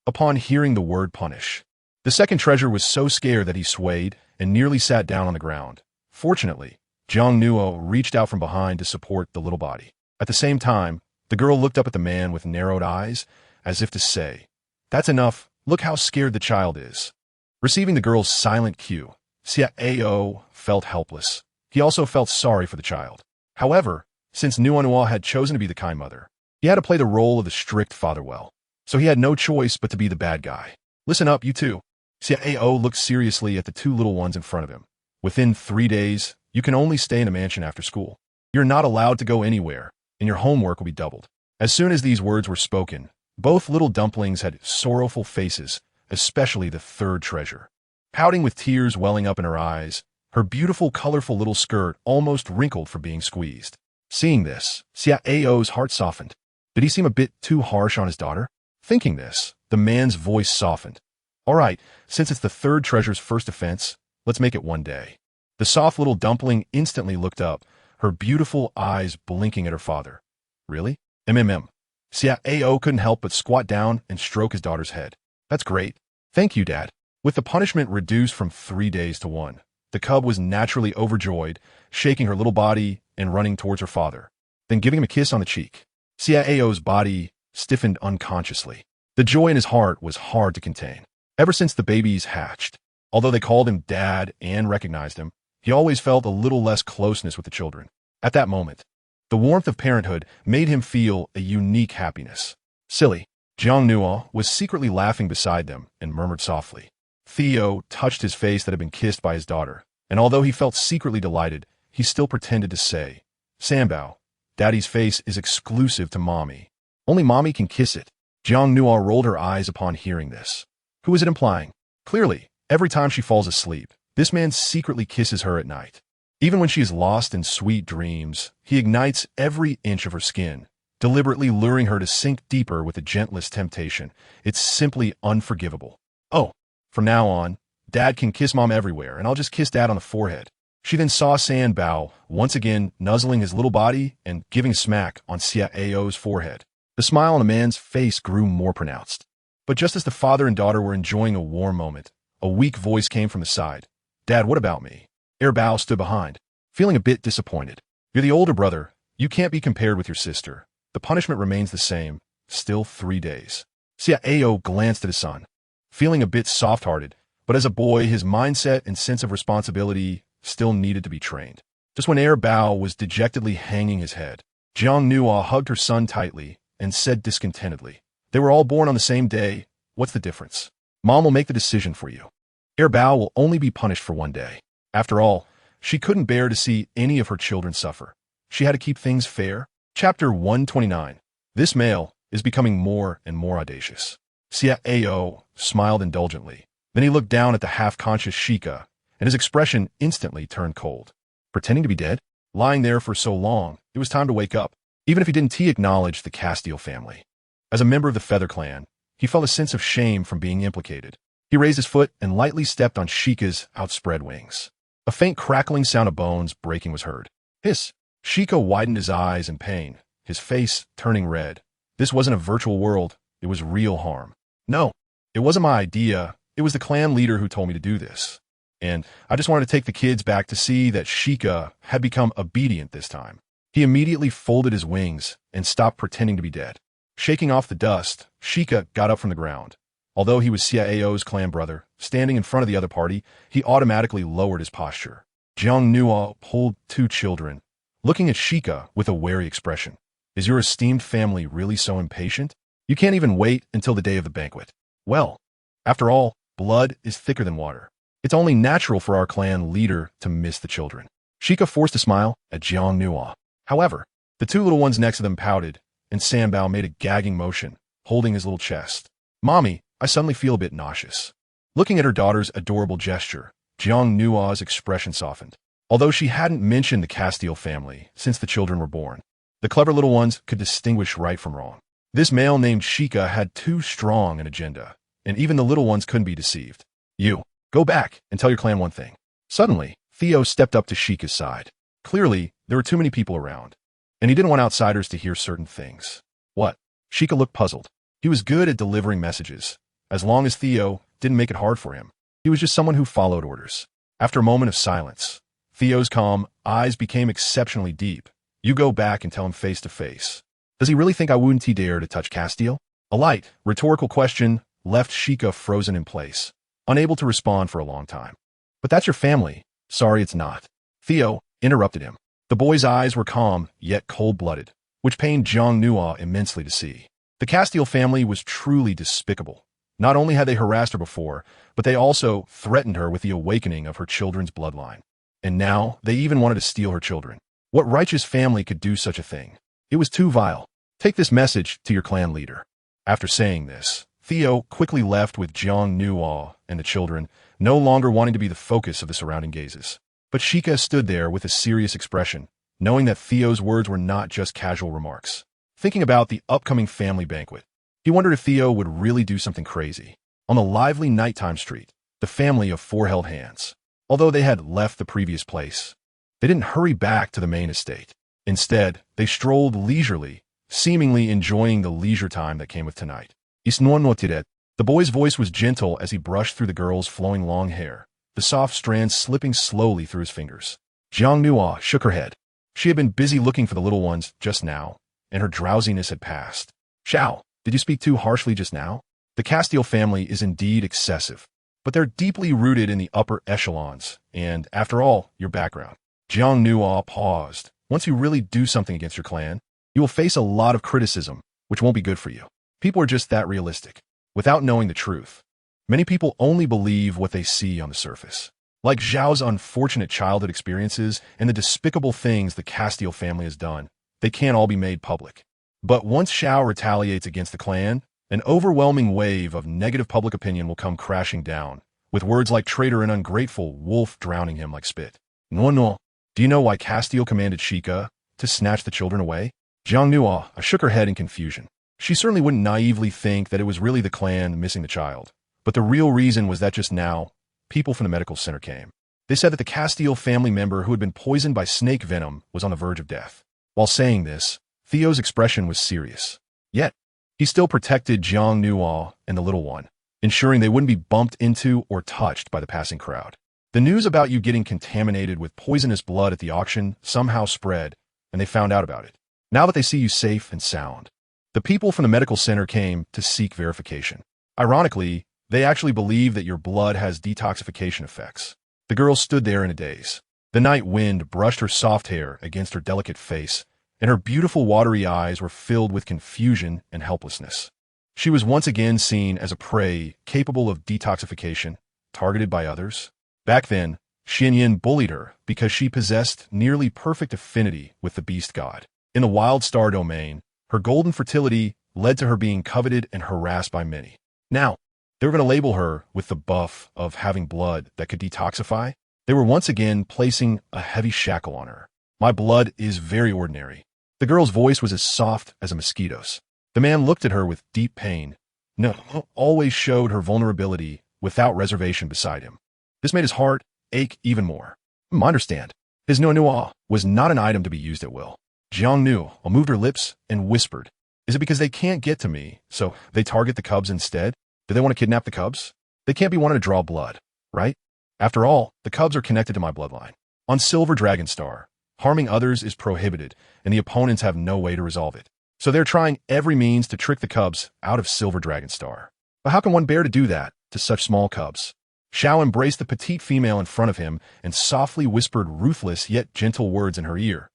Upon hearing the word punish, the second treasure was so scared that he swayed and nearly sat down on the ground. Fortunately, Jiang Nua reached out from behind to support the little body. At the same time, the girl looked up at the man with narrowed eyes, as if to say, "That's enough, look how scared the child is." Receiving the girl's silent cue, Xiao felt helpless. He also felt sorry for the child. However, since Nua had chosen to be the kind mother, he had to play the role of the strict father well. So he had no choice but to be the bad guy. "Listen up, you two." Xiao looked seriously at the two little ones in front of him. "Within 3 days, you can only stay in a mansion after school. You're not allowed to go anywhere, and your homework will be doubled." As soon as these words were spoken, both little dumplings had sorrowful faces, especially the third treasure. Pouting with tears welling up in her eyes, her beautiful, colorful little skirt almost wrinkled for being squeezed. Seeing this, Xiao's heart softened. Did he seem a bit too harsh on his daughter? Thinking this, the man's voice softened. "All right, since it's the third treasure's first offense, let's make it 1 day." The soft little dumpling instantly looked up, her beautiful eyes blinking at her father. "Really? Xiao couldn't help but squat down and stroke his daughter's head. "That's great. Thank you, Dad." With the punishment reduced from 3 days to 1, the cub was naturally overjoyed, shaking her little body and running towards her father, then giving him a kiss on the cheek. Xiao's body stiffened unconsciously. The joy in his heart was hard to contain. Ever since the babies hatched, although they called him Dad and recognized him, he always felt a little less closeness with the children. At that moment, the warmth of parenthood made him feel a unique happiness. "Silly." Jiang Nua was secretly laughing beside them and murmured softly. Theo touched his face that had been kissed by his daughter, and although he felt secretly delighted, he still pretended to say, "Sambao, Daddy's face is exclusive to Mommy. Only Mommy can kiss it." Jiang Nua rolled her eyes upon hearing this. Who is it implying? Clearly, every time she falls asleep, this man secretly kisses her at night. Even when she is lost in sweet dreams, he ignites every inch of her skin, deliberately luring her to sink deeper with the gentlest temptation. It's simply unforgivable. Oh, from now on, Dad can kiss Mom everywhere, and I'll just kiss Dad on the forehead. She then saw San Bao, once again nuzzling his little body and giving a smack on Xiao's forehead. The smile on the man's face grew more pronounced. But just as the father and daughter were enjoying a warm moment, a weak voice came from the side. Dad, what about me? Bao stood behind, feeling a bit disappointed. You're the older brother. You can't be compared with your sister. The punishment remains the same, still 3 days. Xiao glanced at his son, feeling a bit soft-hearted, but as a boy, his mindset and sense of responsibility still needed to be trained. Just when Bao was dejectedly hanging his head, Jiang Nua hugged her son tightly and said discontentedly, They were all born on the same day. What's the difference? Mom will make the decision for you. Bao will only be punished for 1 day. After all, she couldn't bear to see any of her children suffer. She had to keep things fair. Chapter 129. This male is becoming more and more audacious. Xiao smiled indulgently. Then he looked down at the half-conscious Shika, and his expression instantly turned cold. Pretending to be dead? Lying there for so long, it was time to wake up. Even if he didn't, he acknowledged the Castile family. As a member of the Feather Clan, he felt a sense of shame from being implicated. He raised his foot and lightly stepped on Shika's outspread wings. A faint crackling sound of bones breaking was heard. Hiss! Shika widened his eyes in pain, his face turning red. This wasn't a virtual world, it was real harm. No, it wasn't my idea, it was the clan leader who told me to do this. And I just wanted to take the kids back to see that Shika had become obedient this time. He immediately folded his wings and stopped pretending to be dead. Shaking off the dust, Shika got up from the ground. Although he was Xiao's clan brother, standing in front of the other party, he automatically lowered his posture. Jiang Nua pulled 2 children, looking at Shika with a wary expression. Is your esteemed family really so impatient? You can't even wait until the day of the banquet. Well, after all, blood is thicker than water. It's only natural for our clan leader to miss the children. Shika forced a smile at Jiang Nua. However, the 2 little ones next to them pouted, and Sanbao made a gagging motion, holding his little chest. Mommy, I suddenly feel a bit nauseous. Looking at her daughter's adorable gesture, Jiang Nua's expression softened. Although she hadn't mentioned the Castile family since the children were born, the clever little ones could distinguish right from wrong. This male named Shika had too strong an agenda, and even the little ones couldn't be deceived. You, go back and tell your clan one thing. Suddenly, Theo stepped up to Shika's side. Clearly, there were too many people around, and he didn't want outsiders to hear certain things. What? Shika looked puzzled. He was good at delivering messages, as long as Theo didn't make it hard for him. He was just someone who followed orders. After a moment of silence, Theo's calm eyes became exceptionally deep. You go back and tell him face to face. Does he really think I wouldn't dare to touch Castile? A light, rhetorical question left Shika frozen in place, unable to respond for a long time. But that's your family. Sorry, it's not. Theo interrupted him. The boy's eyes were calm, yet cold-blooded, which pained Jiang Nua immensely to see. The Castile family was truly despicable. Not only had they harassed her before, but they also threatened her with the awakening of her children's bloodline. And now, they even wanted to steal her children. What righteous family could do such a thing? It was too vile. Take this message to your clan leader. After saying this, Theo quickly left with Jiang Nua and the children, no longer wanting to be the focus of the surrounding gazes. But Shika stood there with a serious expression, knowing that Theo's words were not just casual remarks. Thinking about the upcoming family banquet, he wondered if Theo would really do something crazy. On the lively nighttime street, the family of 4 held hands. Although they had left the previous place, they didn't hurry back to the main estate. Instead, they strolled leisurely, seemingly enjoying the leisure time that came with tonight. The boy's voice was gentle as he brushed through the girl's flowing long hair, the soft strands slipping slowly through his fingers. Jiang Nua shook her head. She had been busy looking for the little ones just now, and her drowsiness had passed. Xiao, did you speak too harshly just now? The Castile family is indeed excessive, but they're deeply rooted in the upper echelons, and, after all, your background. Jiang Nua paused. Once you really do something against your clan, you will face a lot of criticism, which won't be good for you. People are just that realistic. Without knowing the truth, many people only believe what they see on the surface. Like Zhao's unfortunate childhood experiences and the despicable things the Castile family has done, they can't all be made public. But once Xiao retaliates against the clan, an overwhelming wave of negative public opinion will come crashing down, with words like traitor and ungrateful wolf drowning him like spit. No. Do you know why Castile commanded Shika to snatch the children away? Jiang Nua shook her head in confusion. She certainly wouldn't naively think that it was really the clan missing the child. But the real reason was that just now, people from the medical center came. They said that the Castile family member who had been poisoned by snake venom was on the verge of death. While saying this, Theo's expression was serious. Yet, he still protected Jiang Nua and the little one, ensuring they wouldn't be bumped into or touched by the passing crowd. The news about you getting contaminated with poisonous blood at the auction somehow spread, and they found out about it. Now that they see you safe and sound, the people from the medical center came to seek verification. Ironically, they actually believe that your blood has detoxification effects. The girl stood there in a daze. The night wind brushed her soft hair against her delicate face, and her beautiful watery eyes were filled with confusion and helplessness. She was once again seen as a prey capable of detoxification, targeted by others. Back then, Xianyan bullied her because she possessed nearly perfect affinity with the beast god. In the wild star domain, her golden fertility led to her being coveted and harassed by many. Now, they were going to label her with the buff of having blood that could detoxify. They were once again placing a heavy shackle on her. My blood is very ordinary. The girl's voice was as soft as a mosquito's. The man looked at her with deep pain. No, always showed her vulnerability without reservation beside him. This made his heart ache even more. I understand. His no was not an item to be used at will. Jiang Nu moved her lips and whispered, "Is it because they can't get to me, so they target the cubs instead? Do they want to kidnap the cubs? They can't be wanting to draw blood, right? After all, the cubs are connected to my bloodline. On Silver Dragon Star, harming others is prohibited, and the opponents have no way to resolve it. So they're trying every means to trick the cubs out of Silver Dragon Star. But how can one bear to do that to such small cubs?" Xiao embraced the petite female in front of him and softly whispered ruthless yet gentle words in her ear.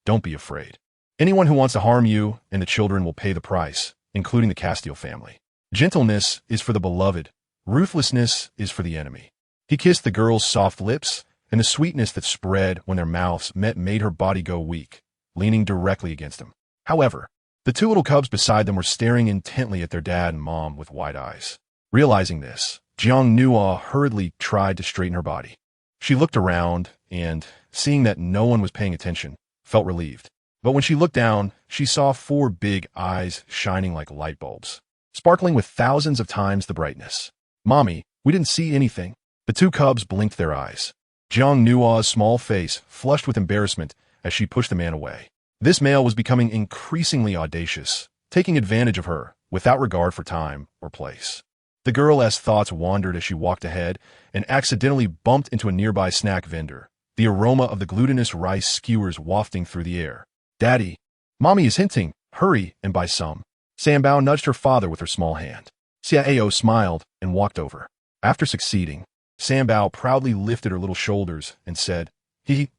"Don't be afraid. Anyone who wants to harm you and the children will pay the price, including the Castile family. Gentleness is for the beloved. Ruthlessness is for the enemy." He kissed the girl's soft lips, and the sweetness that spread when their mouths met made her body go weak, leaning directly against him. However, the two little cubs beside them were staring intently at their dad and mom with wide eyes. Realizing this, Jiang Nua hurriedly tried to straighten her body. She looked around and, seeing that no one was paying attention, felt relieved. But when she looked down, she saw 4 big eyes shining like light bulbs, sparkling with thousands of times the brightness. "Mommy, we didn't see anything." The 2 cubs blinked their eyes. Jiang Nua's small face flushed with embarrassment as she pushed the man away. This male was becoming increasingly audacious, taking advantage of her without regard for time or place. The girl's thoughts wandered as she walked ahead and accidentally bumped into a nearby snack vendor, the aroma of the glutinous rice skewers wafting through the air. "Daddy, Mommy is hinting, hurry," and by some. Sanbao nudged her father with her small hand. Xiao smiled and walked over. After succeeding, Sanbao proudly lifted her little shoulders and said,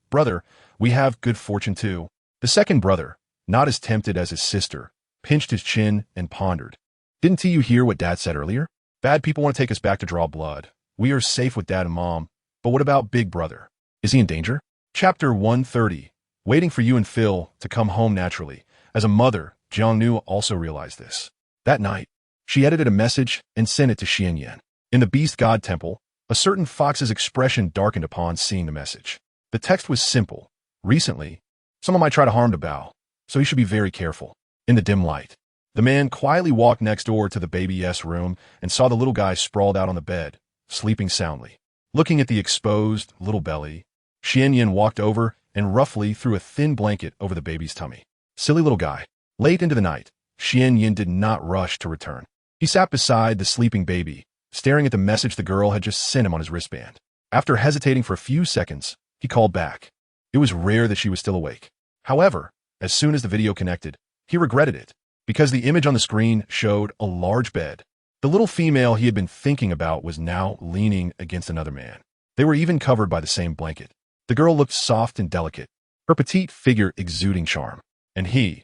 Brother, we have good fortune too." The second brother, not as tempted as his sister, pinched his chin and pondered. "Didn't you hear what Dad said earlier? Bad people want to take us back to draw blood. We are safe with Dad and Mom, but what about Big Brother? Is he in danger?" Chapter 130, waiting for you and Phil to come home naturally. As a mother, Jiang Nu also realized this. That night, she edited a message and sent it to Xianyan. In the Beast God Temple, a certain fox's expression darkened upon seeing the message. The text was simple. "Recently, someone might try to harm Bao, so he should be very careful." In the dim light, the man quietly walked next door to the baby's room and saw the little guy sprawled out on the bed, sleeping soundly. Looking at the exposed little belly, Xianyan walked over and roughly threw a thin blanket over the baby's tummy. Silly little guy. Late into the night, Xianyan did not rush to return. He sat beside the sleeping baby, staring at the message the girl had just sent him on his wristband. After hesitating for a few seconds, he called back. It was rare that she was still awake. However, as soon as the video connected, he regretted it, because the image on the screen showed a large bed. The little female he had been thinking about was now leaning against another man. They were even covered by the same blanket. The girl looked soft and delicate, her petite figure exuding charm. And he,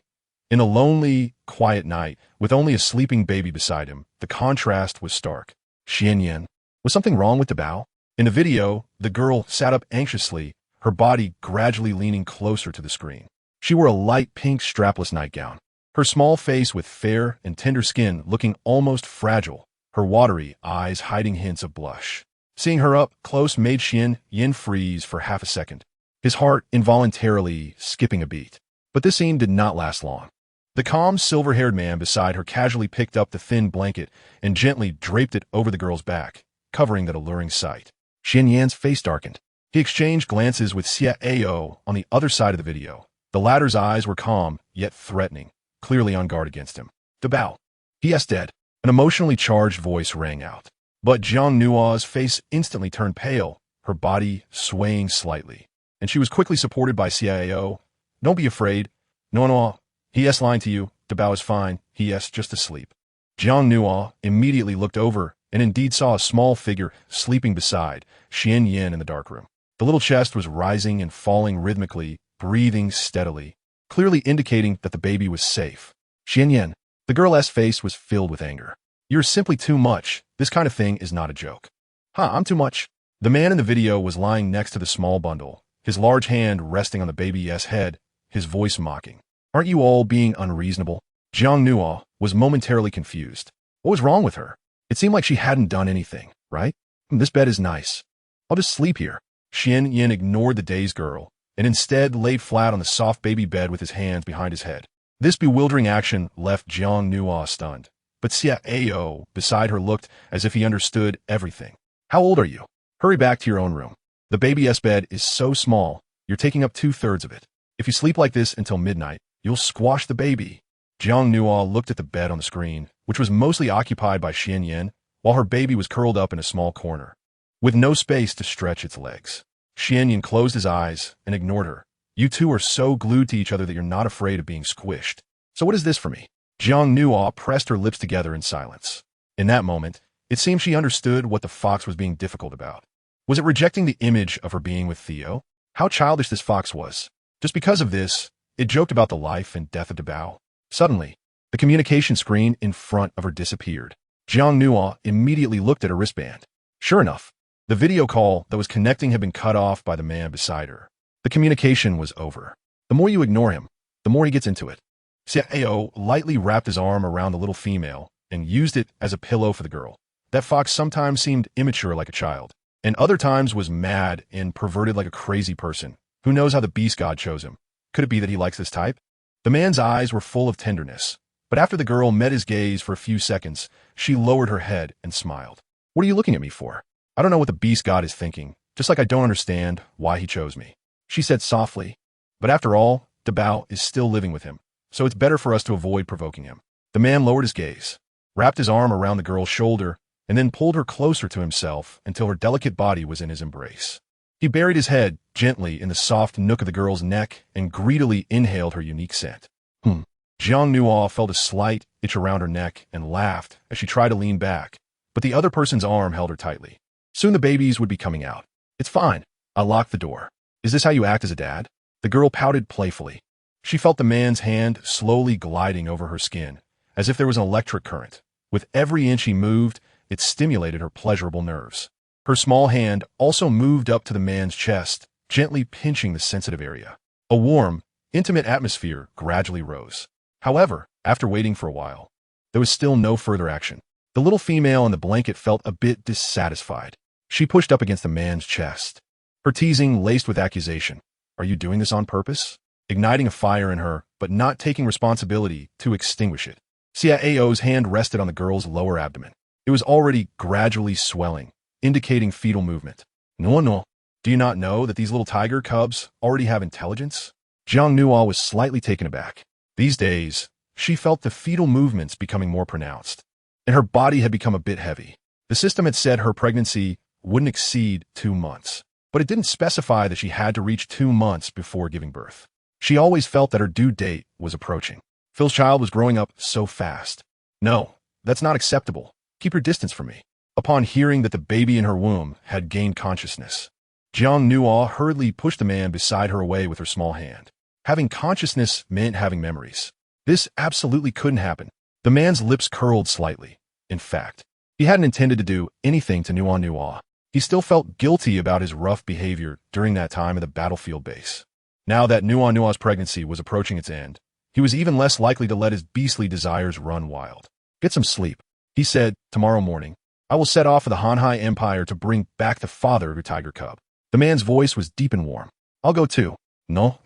in a lonely, quiet night, with only a sleeping baby beside him, the contrast was stark. Xianyan, was something wrong with Bao? In the video, the girl sat up anxiously, her body gradually leaning closer to the screen. She wore a light pink strapless nightgown, her small face with fair and tender skin looking almost fragile, her watery eyes hiding hints of blush. Seeing her up close made Xianyan freeze for half a second, his heart involuntarily skipping a beat. But this scene did not last long. The calm, silver-haired man beside her casually picked up the thin blanket and gently draped it over the girl's back, covering that alluring sight. Xianyan's face darkened. He exchanged glances with Xiao on the other side of the video. The latter's eyes were calm, yet threatening, clearly on guard against him. "Dabao." "He is dead." An emotionally charged voice rang out. But Jiang Nua's face instantly turned pale, her body swaying slightly. And she was quickly supported by Xiao. "Don't be afraid. No, he is lying to you. Dabao is fine. He is just asleep." Jiang Nua immediately looked over and indeed saw a small figure sleeping beside Xianyan in the dark room. The little chest was rising and falling rhythmically, breathing steadily, clearly indicating that the baby was safe. "Xianyan." The girl's face was filled with anger. "You're simply too much. This kind of thing is not a joke." I'm too much." The man in the video was lying next to the small bundle, his large hand resting on the baby's head, his voice mocking. "Aren't you all being unreasonable?" Jiang Nua was momentarily confused. What was wrong with her? It seemed like she hadn't done anything, right? "This bed is nice. I'll just sleep here." Xianyan ignored the dazed girl and instead laid flat on the soft baby bed with his hands behind his head. This bewildering action left Jiang Nua stunned, but Xiao beside her looked as if he understood everything. "How old are you? Hurry back to your own room. The baby's bed is so small, you're taking up 2/3 of it. If you sleep like this until midnight, you'll squash the baby." Jiang Nua looked at the bed on the screen, which was mostly occupied by Xianyan, while her baby was curled up in a small corner, with no space to stretch its legs. Xianyan closed his eyes and ignored her. "You two are so glued to each other that you're not afraid of being squished. So what is this for me?" Jiang Nua pressed her lips together in silence. In that moment, it seemed she understood what the fox was being difficult about. Was it rejecting the image of her being with Theo? How childish this fox was. Just because of this, it joked about the life and death of Dabao. Suddenly, the communication screen in front of her disappeared. Jiang Nua immediately looked at her wristband. Sure enough, the video call that was connecting had been cut off by the man beside her. The communication was over. The more you ignore him, the more he gets into it. Xiao lightly wrapped his arm around the little female and used it as a pillow for the girl. That fox sometimes seemed immature like a child, and other times was mad and perverted like a crazy person. Who knows how the beast god chose him? Could it be that he likes this type? The man's eyes were full of tenderness, but after the girl met his gaze for a few seconds, she lowered her head and smiled. "What are you looking at me for? I don't know what the beast god is thinking, just like I don't understand why he chose me," she said softly. "But after all, Dabao is still living with him, so it's better for us to avoid provoking him." The man lowered his gaze, wrapped his arm around the girl's shoulder, and then pulled her closer to himself until her delicate body was in his embrace. He buried his head gently in the soft nook of the girl's neck and greedily inhaled her unique scent. Jiang Nua felt a slight itch around her neck and laughed as she tried to lean back, but the other person's arm held her tightly. Soon the babies would be coming out. "It's fine. I'll lock the door." "Is this how you act as a dad?" The girl pouted playfully. She felt the man's hand slowly gliding over her skin, as if there was an electric current. With every inch he moved, it stimulated her pleasurable nerves. Her small hand also moved up to the man's chest, gently pinching the sensitive area. A warm, intimate atmosphere gradually rose. However, after waiting for a while, there was still no further action. The little female in the blanket felt a bit dissatisfied. She pushed up against the man's chest, her teasing laced with accusation. "Are you doing this on purpose?" Igniting a fire in her, but not taking responsibility to extinguish it. Xiao's hand rested on the girl's lower abdomen. It was already gradually swelling, indicating fetal movement. No. Do you not know that these little tiger cubs already have intelligence?" Jiang Nua was slightly taken aback. These days, she felt the fetal movements becoming more pronounced, and her body had become a bit heavy. The system had said her pregnancy wouldn't exceed 2 months, but it didn't specify that she had to reach 2 months before giving birth. She always felt that her due date was approaching. Phil's child was growing up so fast. "No, that's not acceptable. Keep your distance from me." Upon hearing that the baby in her womb had gained consciousness, Jiang Nua hurriedly pushed the man beside her away with her small hand. Having consciousness meant having memories. This absolutely couldn't happen. The man's lips curled slightly. In fact, he hadn't intended to do anything to Nua. He still felt guilty about his rough behavior during that time at the battlefield base. Now that Nua's pregnancy was approaching its end, he was even less likely to let his beastly desires run wild. "Get some sleep," he said. "Tomorrow morning, I will set off for the Hanhai Empire to bring back the father of your tiger cub." The man's voice was deep and warm. "I'll go too." No.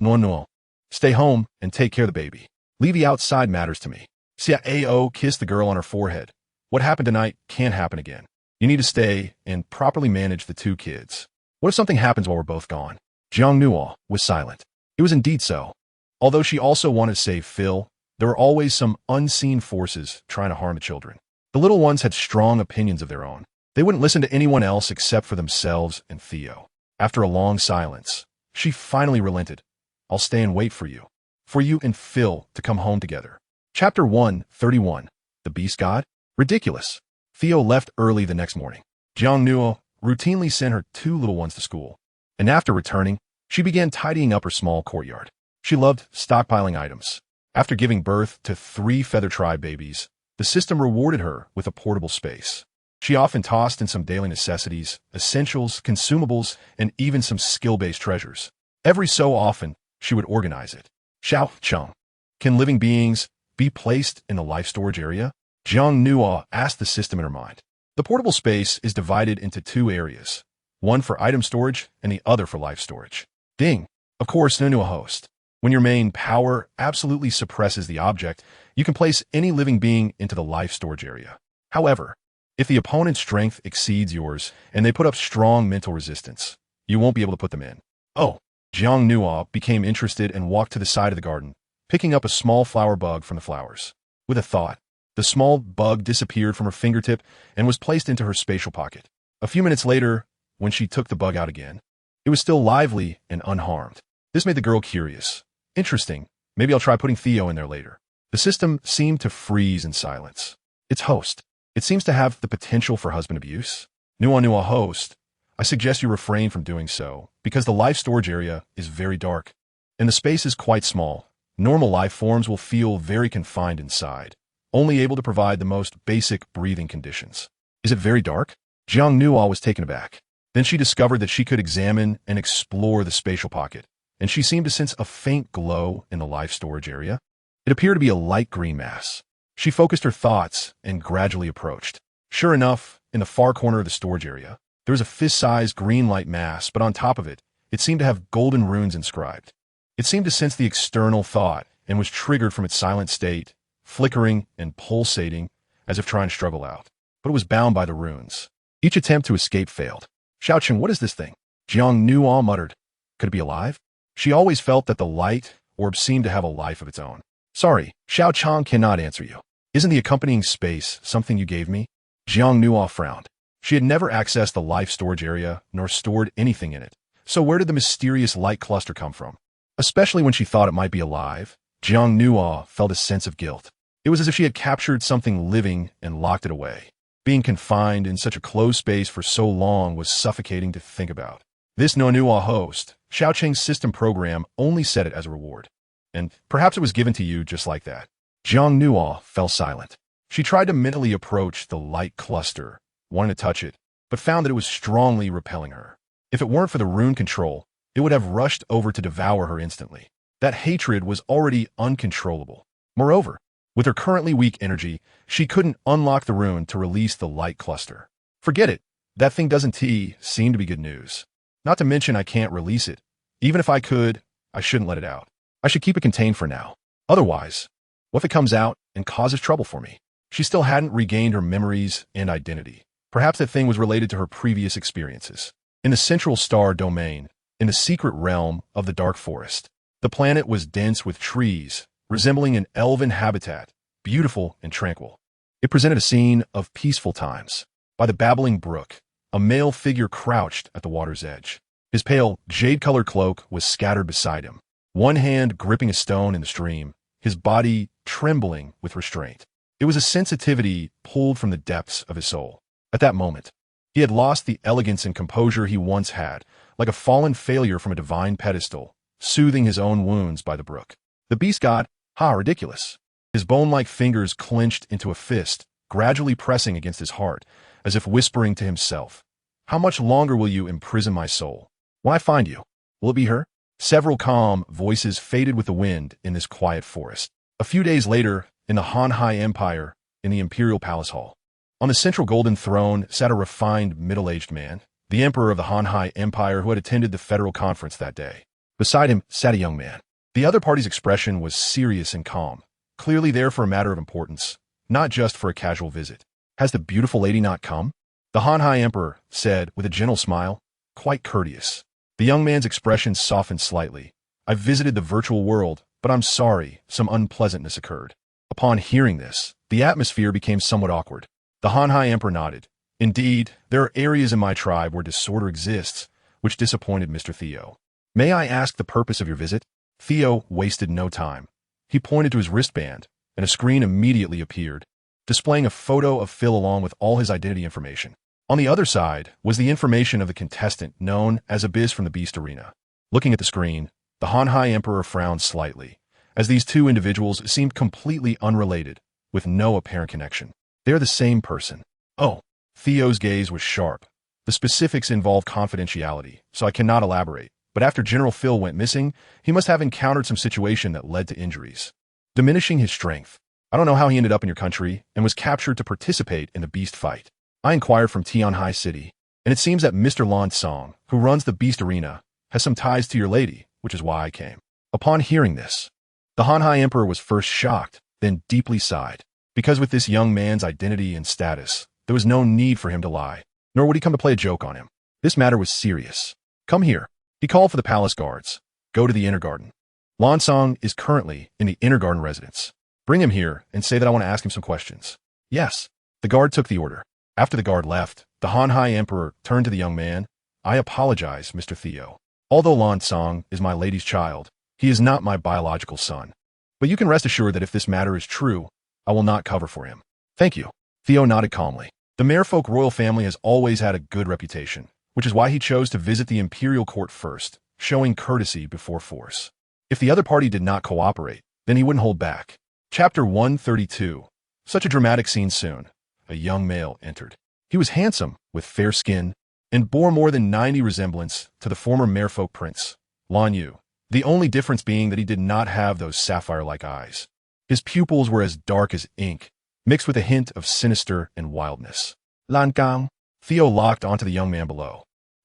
Stay home and take care of the baby. Levy outside matters to me. Ciao kissed the girl on her forehead. What happened tonight can't happen again. You need to stay and properly manage the two kids. What if something happens while we're both gone? Jiang Nuo was silent. It was indeed so. Although she also wanted to save Phil, there were always some unseen forces trying to harm the children. The little ones had strong opinions of their own. They wouldn't listen to anyone else except for themselves and Theo. After a long silence, she finally relented. I'll stay and wait for you. For you and Phil to come home together. Chapter 131. The Beast God? Ridiculous. Theo left early the next morning. Jiang Nuo routinely sent her two little ones to school. And after returning, she began tidying up her small courtyard. She loved stockpiling items. After giving birth to 3 feather tribe babies, the system rewarded her with a portable space. She often tossed in some daily necessities, essentials, consumables, and even some skill-based treasures. Every so often, she would organize it. Xiao Cheng. Can living beings be placed in the life storage area? Jiang Nuo asked the system in her mind. The portable space is divided into 2 areas, one for item storage and the other for life storage. Ding. Of course, Nunua host. When your main power absolutely suppresses the object, you can place any living being into the life storage area. However, if the opponent's strength exceeds yours and they put up strong mental resistance, you won't be able to put them in. Oh. Jiang Nuo became interested and walked to the side of the garden, picking up a small flower bug from the flowers. With a thought, the small bug disappeared from her fingertip and was placed into her spatial pocket. A few minutes later, when she took the bug out again, it was still lively and unharmed. This made the girl curious. Interesting. Maybe I'll try putting Theo in there later. The system seemed to freeze in silence. Its host. It seems to have the potential for husband abuse. Nua host. I suggest you refrain from doing so, because the life storage area is very dark, and the space is quite small. Normal life forms will feel very confined inside, only able to provide the most basic breathing conditions. Is it very dark? Jiang Nuo was taken aback. Then she discovered that she could examine and explore the spatial pocket, and she seemed to sense a faint glow in the life storage area. It appeared to be a light green mass. She focused her thoughts and gradually approached. Sure enough, in the far corner of the storage area, there was a fist-sized green light mass, but on top of it, it seemed to have golden runes inscribed. It seemed to sense the external thought and was triggered from its silent state, flickering and pulsating as if trying to struggle out. But it was bound by the runes. Each attempt to escape failed. Xiaoqing, what is this thing? Jiang Nuo muttered. Could it be alive? She always felt that the light orb seemed to have a life of its own. Sorry, Xiaoqing cannot answer you. Isn't the accompanying space something you gave me? Jiang Nuo frowned. She had never accessed the life storage area nor stored anything in it. So where did the mysterious light cluster come from? Especially when she thought it might be alive, Jiang Nuo felt a sense of guilt. It was as if she had captured something living and locked it away. Being confined in such a closed space for so long was suffocating to think about. This Nonua host, Xiaoqing's system program, only set it as a reward. And perhaps it was given to you just like that. Jiang Nuo fell silent. She tried to mentally approach the light cluster, wanting to touch it, but found that it was strongly repelling her. If it weren't for the rune control, it would have rushed over to devour her instantly. That hatred was already uncontrollable. Moreover, with her currently weak energy, she couldn't unlock the rune to release the light cluster. Forget it. That thing doesn't seem to be good news. Not to mention I can't release it. Even if I could, I shouldn't let it out. I should keep it contained for now. Otherwise, what if it comes out and causes trouble for me? She still hadn't regained her memories and identity. Perhaps that thing was related to her previous experiences. In the central star domain, in the secret realm of the dark forest, the planet was dense with trees, resembling an elven habitat, beautiful and tranquil. It presented a scene of peaceful times. By the babbling brook, a male figure crouched at the water's edge. His pale, jade-colored cloak was scattered beside him, one hand gripping a stone in the stream, his body trembling with restraint. It was a sensitivity pulled from the depths of his soul. At that moment, he had lost the elegance and composure he once had, like a fallen failure from a divine pedestal, soothing his own wounds by the brook. The beast god, ridiculous. His bone-like fingers clenched into a fist, gradually pressing against his heart, as if whispering to himself, "How much longer will you imprison my soul? When I find you, will it be her?" Several calm voices faded with the wind in this quiet forest. A few days later, in the Hanhai Empire, in the Imperial Palace Hall, on the central golden throne sat a refined, middle-aged man, the emperor of the Hanhai Empire who had attended the federal conference that day. Beside him sat a young man. The other party's expression was serious and calm, clearly there for a matter of importance, not just for a casual visit. Has the beautiful lady not come? The Han Hai Emperor said with a gentle smile, quite courteous. The young man's expression softened slightly. I've visited the virtual world, but I'm sorry, some unpleasantness occurred. Upon hearing this, the atmosphere became somewhat awkward. The Han Hai Emperor nodded. Indeed, there are areas in my tribe where disorder exists, which disappointed Mr. Theo. May I ask the purpose of your visit? Theo wasted no time. He pointed to his wristband, and a screen immediately appeared, displaying a photo of Phil along with all his identity information. On the other side was the information of the contestant known as Abyss from the Beast Arena. Looking at the screen, the Han Hai Emperor frowned slightly, as these two individuals seemed completely unrelated, with no apparent connection. They are the same person. Oh, Theo's gaze was sharp. The specifics involve confidentiality, so I cannot elaborate, but after General Phil went missing, he must have encountered some situation that led to injuries, diminishing his strength. I don't know how he ended up in your country and was captured to participate in the beast fight. I inquired from Tianhai City, and it seems that Mr. Lan Song, who runs the beast arena, has some ties to your lady, which is why I came. Upon hearing this, the Han Hai Emperor was first shocked, then deeply sighed, because with this young man's identity and status, there was no need for him to lie, nor would he come to play a joke on him. This matter was serious. Come here. He called for the palace guards. Go to the inner garden. Lan Song is currently in the inner garden residence. Bring him here and say that I want to ask him some questions. Yes. The guard took the order. After the guard left, the Han Hai Emperor turned to the young man. I apologize, Mr. Theo. Although Lan Song is my lady's child, he is not my biological son. But you can rest assured that if this matter is true, I will not cover for him. Thank you. Theo nodded calmly. The Merfolk royal family has always had a good reputation, which is why he chose to visit the imperial court first, showing courtesy before force. If the other party did not cooperate, then he wouldn't hold back. Chapter 132. Such a dramatic scene soon. A young male entered. He was handsome, with fair skin, and bore more than 90 resemblance to the former Merfolk prince, Lan Yu, the only difference being that he did not have those sapphire-like eyes. His pupils were as dark as ink, mixed with a hint of sinister and wildness. Lan Gang. Theo locked onto the young man below.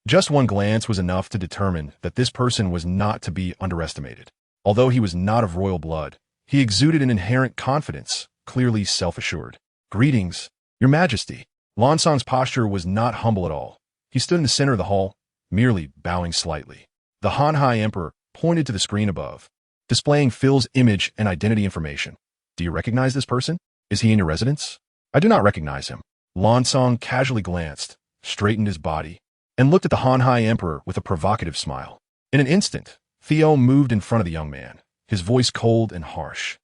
Just one glance was enough to determine that this person was not to be underestimated. Although he was not of royal blood, he exuded an inherent confidence, clearly self-assured. Greetings, Your Majesty. Lan Song's posture was not humble at all. He stood in the center of the hall, merely bowing slightly. The Han Hai Emperor pointed to the screen above, displaying Phil's image and identity information. Do you recognize this person? Is he in your residence? I do not recognize him. Lan Song casually glanced, straightened his body, and looked at the Han Hai Emperor with a provocative smile. In an instant, Theo moved in front of the young man, his voice cold and harsh.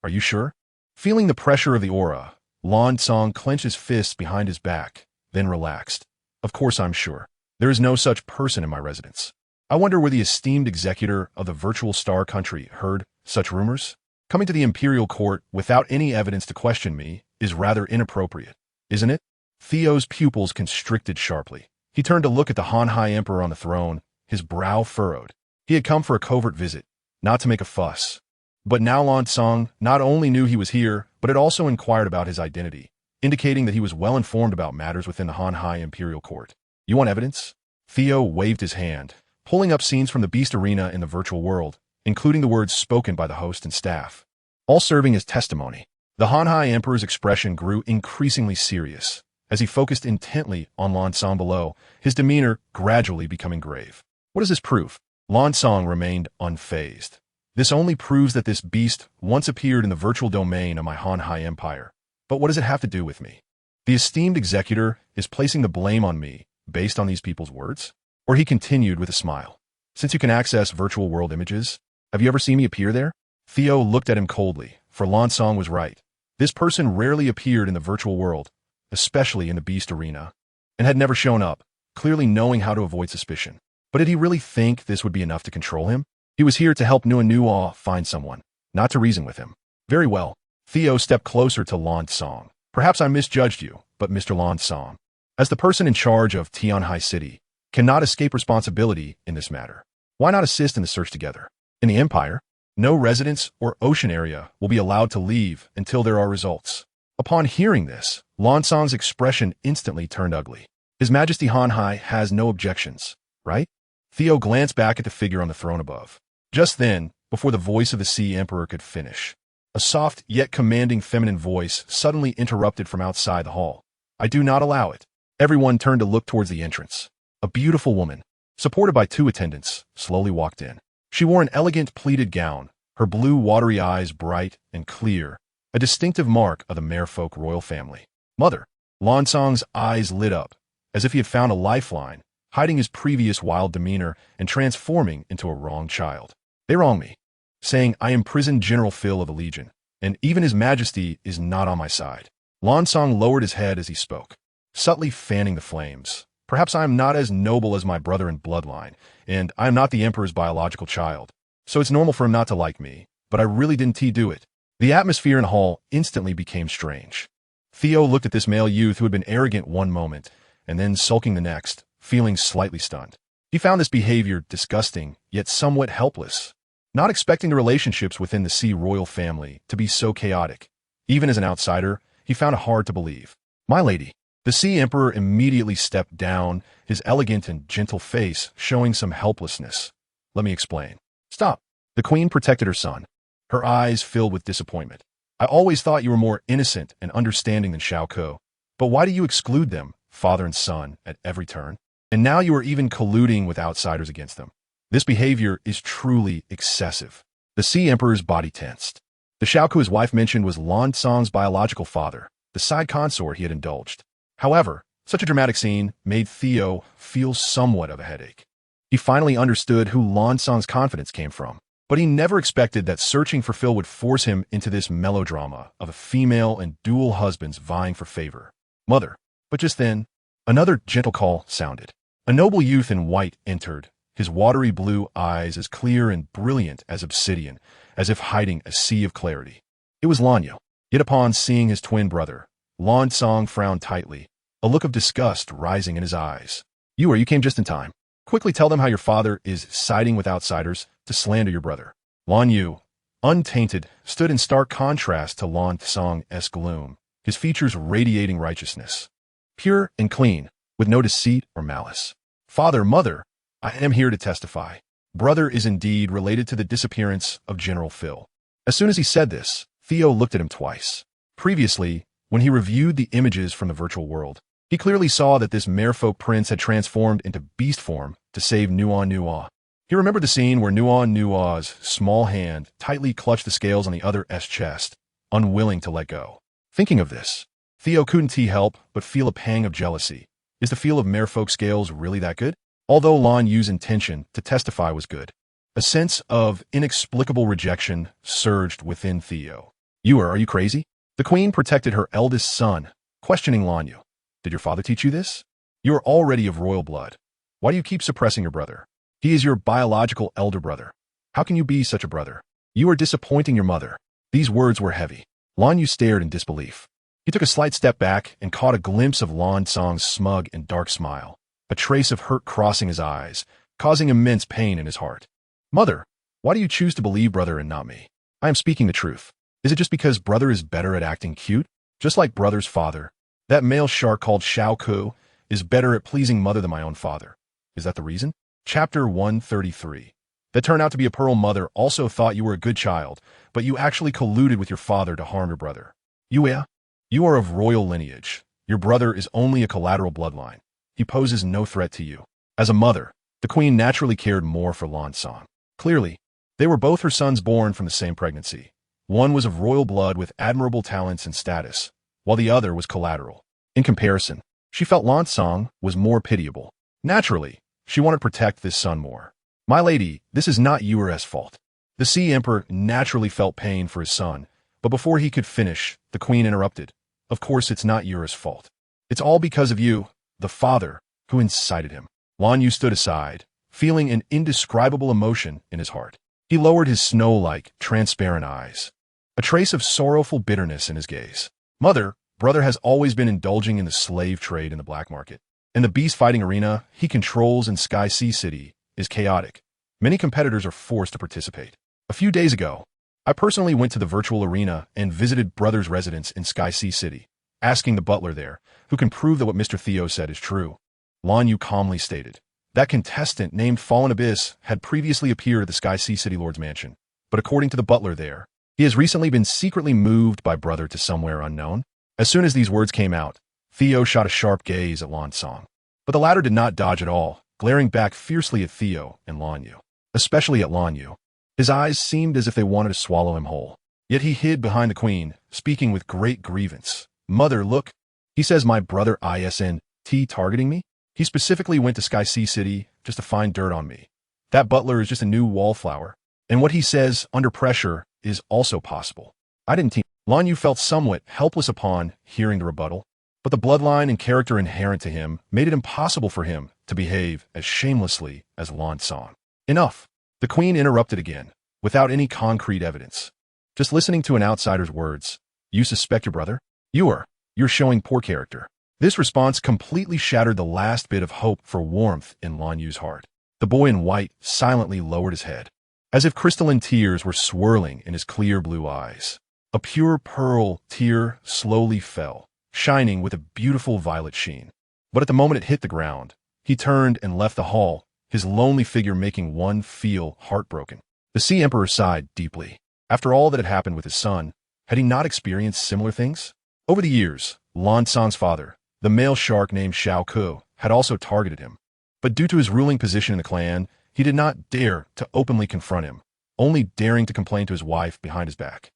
Are you sure? Feeling the pressure of the aura, Lan Song clenched his fists behind his back, then relaxed. Of course I'm sure. There is no such person in my residence. I wonder where the esteemed executor of the virtual star country heard such rumors? Coming to the imperial court without any evidence to question me is rather inappropriate, isn't it? Theo's pupils constricted sharply. He turned to look at the Han Hai Emperor on the throne, his brow furrowed. He had come for a covert visit, not to make a fuss. But now Lan Song not only knew he was here, but had also inquired about his identity, indicating that he was well informed about matters within the Han Hai imperial court. You want evidence? Theo waved his hand, pulling up scenes from the beast arena in the virtual world, including the words spoken by the host and staff, all serving as testimony. The Han Hai Emperor's expression grew increasingly serious. As he focused intently on Lan Song below, his demeanor gradually becoming grave. What does this prove? Lan Song remained unfazed. This only proves that this beast once appeared in the virtual domain of my Han Hai Empire. But what does it have to do with me? The esteemed executor is placing the blame on me based on these people's words? Or he continued with a smile. Since you can access virtual world images, have you ever seen me appear there? Theo looked at him coldly, for Lan Song was right. This person rarely appeared in the virtual world, especially in the beast arena, and had never shown up, clearly knowing how to avoid suspicion. But did he really think this would be enough to control him? He was here to help Nua find someone, not to reason with him. Very well. Theo stepped closer to Lan Song. Perhaps I misjudged you, but Mr. Lan Song, as the person in charge of Tianhai City, cannot escape responsibility in this matter. Why not assist in the search together? In the Empire, no residents or ocean area will be allowed to leave until there are results. Upon hearing this, Lan Song's expression instantly turned ugly. His Majesty Han Hai has no objections, right? Theo glanced back at the figure on the throne above. Just then, before the voice of the Sea Emperor could finish. A soft yet commanding feminine voice suddenly interrupted from outside the hall. "I do not allow it." Everyone turned to look towards the entrance. A beautiful woman, supported by 2 attendants, slowly walked in. She wore an elegant pleated gown, her blue watery eyes bright and clear, a distinctive mark of the merfolk royal family. "Mother." Lansong's eyes lit up, as if he had found a lifeline, hiding his previous wild demeanor and transforming into a wronged child. "They wrong me, saying I imprisoned General Phil of the Legion, and even His Majesty is not on my side." Lansong lowered his head as he spoke, subtly fanning the flames. "Perhaps I am not as noble as my brother in bloodline, and I am not the Emperor's biological child, so it's normal for him not to like me, but I really didn't do it." The atmosphere in the hall instantly became strange. Theo looked at this male youth who had been arrogant one moment, and then sulking the next, feeling slightly stunned. He found this behavior disgusting, yet somewhat helpless, not expecting the relationships within the Sea royal family to be so chaotic. Even as an outsider, he found it hard to believe. "My lady." The Sea Emperor immediately stepped down, his elegant and gentle face showing some helplessness. "Let me explain." "Stop." The queen protected her son, her eyes filled with disappointment. "I always thought you were more innocent and understanding than Xiao Ko, but why do you exclude them, father and son, at every turn? And now you are even colluding with outsiders against them. This behavior is truly excessive." The Sea Emperor's body tensed. The Xiao Ko his wife mentioned was Lansong's biological father, the side consort he had indulged. However, such a dramatic scene made Theo feel somewhat of a headache. He finally understood who Lansong's confidence came from, but he never expected that searching for Phil would force him into this melodrama of a female and dual husbands vying for favor. "Mother." But just then, another gentle call sounded. A noble youth in white entered, his watery blue eyes as clear and brilliant as obsidian, as if hiding a sea of clarity. It was Lanyo. Yet upon seeing his twin brother, Lansong frowned tightly, a look of disgust rising in his eyes. You came just in time. Quickly tell them how your father is siding with outsiders to slander your brother." Lan Yu, untainted, stood in stark contrast to Lansong's gloom, his features radiating righteousness. Pure and clean, with no deceit or malice. "Father, mother, I am here to testify. Brother is indeed related to the disappearance of General Phil." As soon as he said this, Theo looked at him twice. Previously, when he reviewed the images from the virtual world, he clearly saw that this merfolk prince had transformed into beast form to save Nuon Nuwa. He remembered the scene where Nuon Nuwa's small hand tightly clutched the scales on the other's chest, unwilling to let go. Thinking of this, Theo couldn't help but feel a pang of jealousy. Is the feel of merfolk scales really that good? Although Lan Yu's intention to testify was good, a sense of inexplicable rejection surged within Theo. Are you crazy?" The queen protected her eldest son, questioning Lan Yu. "Did your father teach you this? You are already of royal blood. Why do you keep suppressing your brother? He is your biological elder brother. How can you be such a brother? You are disappointing your mother." These words were heavy. Lan Yu stared in disbelief. He took a slight step back and caught a glimpse of Lansong's smug and dark smile, a trace of hurt crossing his eyes, causing immense pain in his heart. "Mother, why do you choose to believe brother and not me? I am speaking the truth. Is it just because brother is better at acting cute, just like brother's father? That male shark called Xiao Ku is better at pleasing mother than my own father. Is that the reason?" Chapter 133. That turned out to be a pearl mother also thought you were a good child, but you actually colluded with your father to harm your brother. You are of royal lineage. Your brother is only a collateral bloodline. He poses no threat to you. As a mother, the queen naturally cared more for Lansong. Clearly, they were both her sons born from the same pregnancy. One was of royal blood with admirable talents and status, while the other was collateral. In comparison, she felt Lansong was more pitiable. Naturally, she wanted to protect this son more. "My lady, this is not yours fault." The Sea Emperor naturally felt pain for his son, but before he could finish, the queen interrupted. "Of course it's not yours fault. It's all because of you, the father, who incited him." Lan Yu stood aside, feeling an indescribable emotion in his heart. He lowered his snow-like, transparent eyes, a trace of sorrowful bitterness in his gaze. "Mother, brother has always been indulging in the slave trade in the black market. And the beast fighting arena he controls in Sky Sea City is chaotic. Many competitors are forced to participate. A few days ago, I personally went to the virtual arena and visited brother's residence in Sky Sea City, asking the butler there, who can prove that what Mr. Theo said is true." Lan Yu calmly stated. That contestant named Fallen Abyss had previously appeared at the Sky Sea City Lord's mansion, but according to the butler there, he has recently been secretly moved by brother to somewhere unknown. As soon as these words came out, Theo shot a sharp gaze at Lan Song. But the latter did not dodge at all, glaring back fiercely at Theo and Lan Yu. Especially at Lan Yu. His eyes seemed as if they wanted to swallow him whole. Yet he hid behind the queen, speaking with great grievance. Mother, look. He says my brother ISNT targeting me? He specifically went to Sky Sea City just to find dirt on me. That butler is just a new wallflower. And what he says, under pressure, is also possible. I didn't team. Lan Yu felt somewhat helpless upon hearing the rebuttal, but the bloodline and character inherent to him made it impossible for him to behave as shamelessly as Lan Song. Enough. The queen interrupted again, without any concrete evidence. Just listening to an outsider's words. You suspect your brother? You're showing poor character. This response completely shattered the last bit of hope for warmth in Lan Yu's heart. The boy in white silently lowered his head, as if crystalline tears were swirling in his clear blue eyes. A pure pearl tear slowly fell, shining with a beautiful violet sheen. But at the moment it hit the ground, he turned and left the hall, his lonely figure making one feel heartbroken. The Sea Emperor sighed deeply. After all that had happened with his son, had he not experienced similar things? Over the years, Lan Song's father, the male shark named Xiao Ku, had also targeted him. But due to his ruling position in the clan, he did not dare to openly confront him, only daring to complain to his wife behind his back.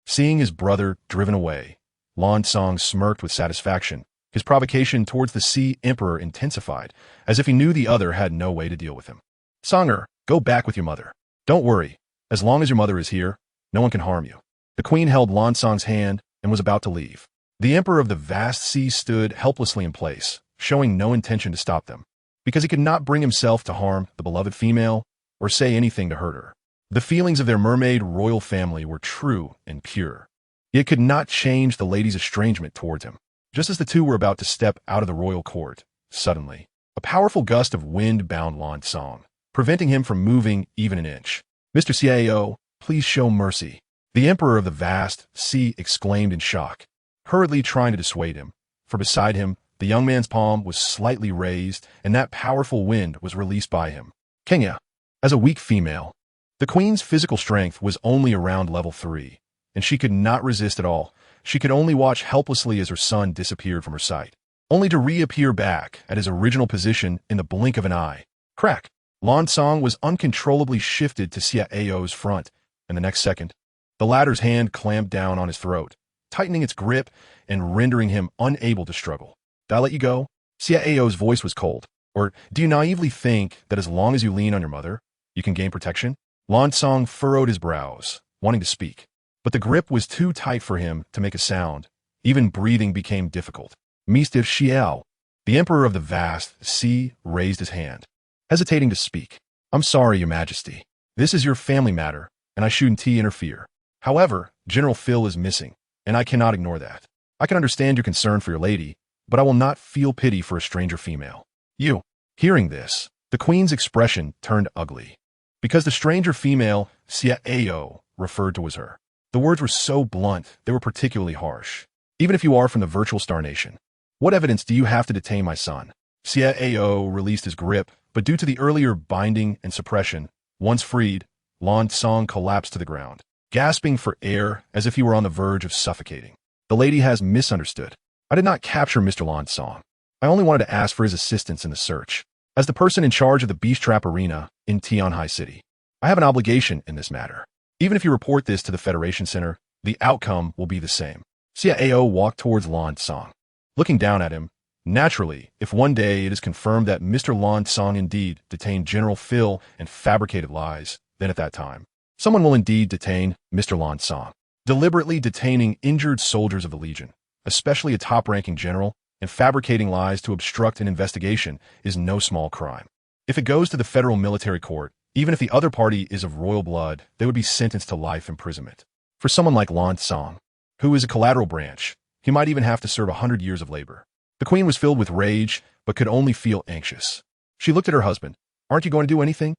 Seeing his brother driven away, Lan Song smirked with satisfaction. His provocation towards the Sea Emperor intensified, as if he knew the other had no way to deal with him. Songer, go back with your mother. Don't worry. As long as your mother is here, no one can harm you. The queen held Lan Song's hand and was about to leave. The emperor of the vast sea stood helplessly in place, showing no intention to stop them, because he could not bring himself to harm the beloved female or say anything to hurt her. The feelings of their mermaid royal family were true and pure. It could not change the lady's estrangement towards him. Just as the two were about to step out of the royal court, suddenly, a powerful gust of wind bound Lan Song, preventing him from moving even an inch. Mr. Xiao, please show mercy. The emperor of the vast sea exclaimed in shock, hurriedly trying to dissuade him, for beside him, the young man's palm was slightly raised, and that powerful wind was released by him. Kenya, as a weak female, the queen's physical strength was only around level 3, and she could not resist at all. She could only watch helplessly as her son disappeared from her sight, only to reappear back at his original position in the blink of an eye. Crack! Lan Song was uncontrollably shifted to Xiao's front, and the next second, the latter's hand clamped down on his throat, tightening its grip and rendering him unable to struggle. Did I let you go? Xiao's voice was cold. Or do you naively think that as long as you lean on your mother, you can gain protection? Lan Song furrowed his brows, wanting to speak, but the grip was too tight for him to make a sound. Even breathing became difficult. Mr. Xiao, the emperor of the vast sea, raised his hand, hesitating to speak. I'm sorry, your majesty. This is your family matter, and I shouldn't interfere. However, General Phil is missing, and I cannot ignore that. I can understand your concern for your lady, but I will not feel pity for a stranger female. You. Hearing this, the queen's expression turned ugly, because the stranger female Xiao referred to as her. The words were so blunt, they were particularly harsh. Even if you are from the virtual Star Nation, what evidence do you have to detain my son? Xiao released his grip, but due to the earlier binding and suppression, once freed, Lan Song collapsed to the ground, gasping for air as if he were on the verge of suffocating. The lady has misunderstood. I did not capture Mr. Lan Song. I only wanted to ask for his assistance in the search. As the person in charge of the Beast Trap Arena in Tianhai City, I have an obligation in this matter. Even if you report this to the Federation Center, the outcome will be the same. Xiao walked towards Lan Song, looking down at him. Naturally, if one day it is confirmed that Mr. Lan Song indeed detained General Phil and fabricated lies, then at that time, someone will indeed detain Mr. Lan Song. Deliberately detaining injured soldiers of the Legion, especially a top-ranking general, and fabricating lies to obstruct an investigation is no small crime. If it goes to the federal military court, even if the other party is of royal blood, they would be sentenced to life imprisonment. For someone like Lan Song, who is a collateral branch, he might even have to serve 100 years of labor. The queen was filled with rage, but could only feel anxious. She looked at her husband. Aren't you going to do anything?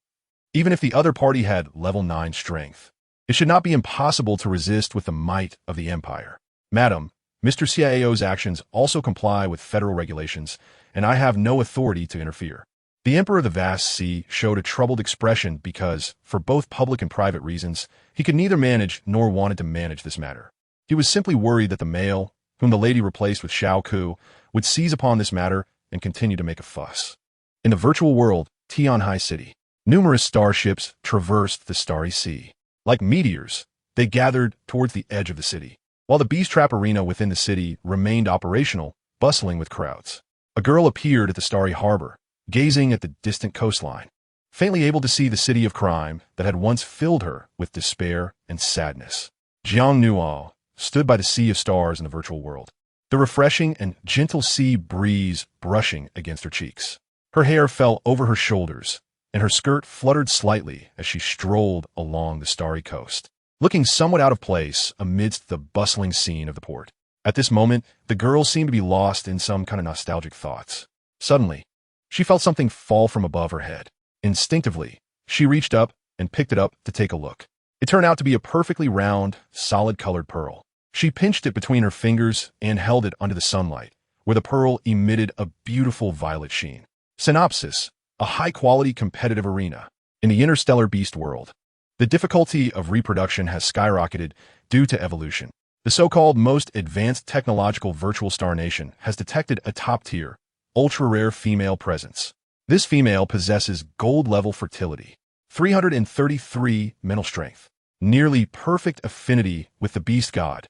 Even if the other party had level 9 strength, it should not be impossible to resist with the might of the empire. Madam, Mr. Xiao's actions also comply with federal regulations, and I have no authority to interfere. The Emperor of the Vast Sea showed a troubled expression because, for both public and private reasons, he could neither manage nor wanted to manage this matter. He was simply worried that the male, whom the lady replaced with Shao Ku, would seize upon this matter and continue to make a fuss. In the virtual world, Tianhai City, numerous starships traversed the starry sea. Like meteors, they gathered towards the edge of the city, while the beast trap arena within the city remained operational, bustling with crowds. A girl appeared at the starry harbor, gazing at the distant coastline, faintly able to see the city of crime that had once filled her with despair and sadness. Jiang Nuo stood by the sea of stars in the virtual world, the refreshing and gentle sea breeze brushing against her cheeks. Her hair fell over her shoulders, and her skirt fluttered slightly as she strolled along the starry coast, looking somewhat out of place amidst the bustling scene of the port. At this moment, the girl seemed to be lost in some kind of nostalgic thoughts. Suddenly, she felt something fall from above her head. Instinctively, she reached up and picked it up to take a look. It turned out to be a perfectly round, solid-colored pearl. She pinched it between her fingers and held it under the sunlight, where the pearl emitted a beautiful violet sheen. Synopsis: a high-quality competitive arena. In the interstellar beast world, the difficulty of reproduction has skyrocketed due to evolution. The so-called most advanced technological virtual star nation has detected a top-tier, ultra-rare female presence. This female possesses gold-level fertility, 333 mental strength, nearly perfect affinity with the beast god,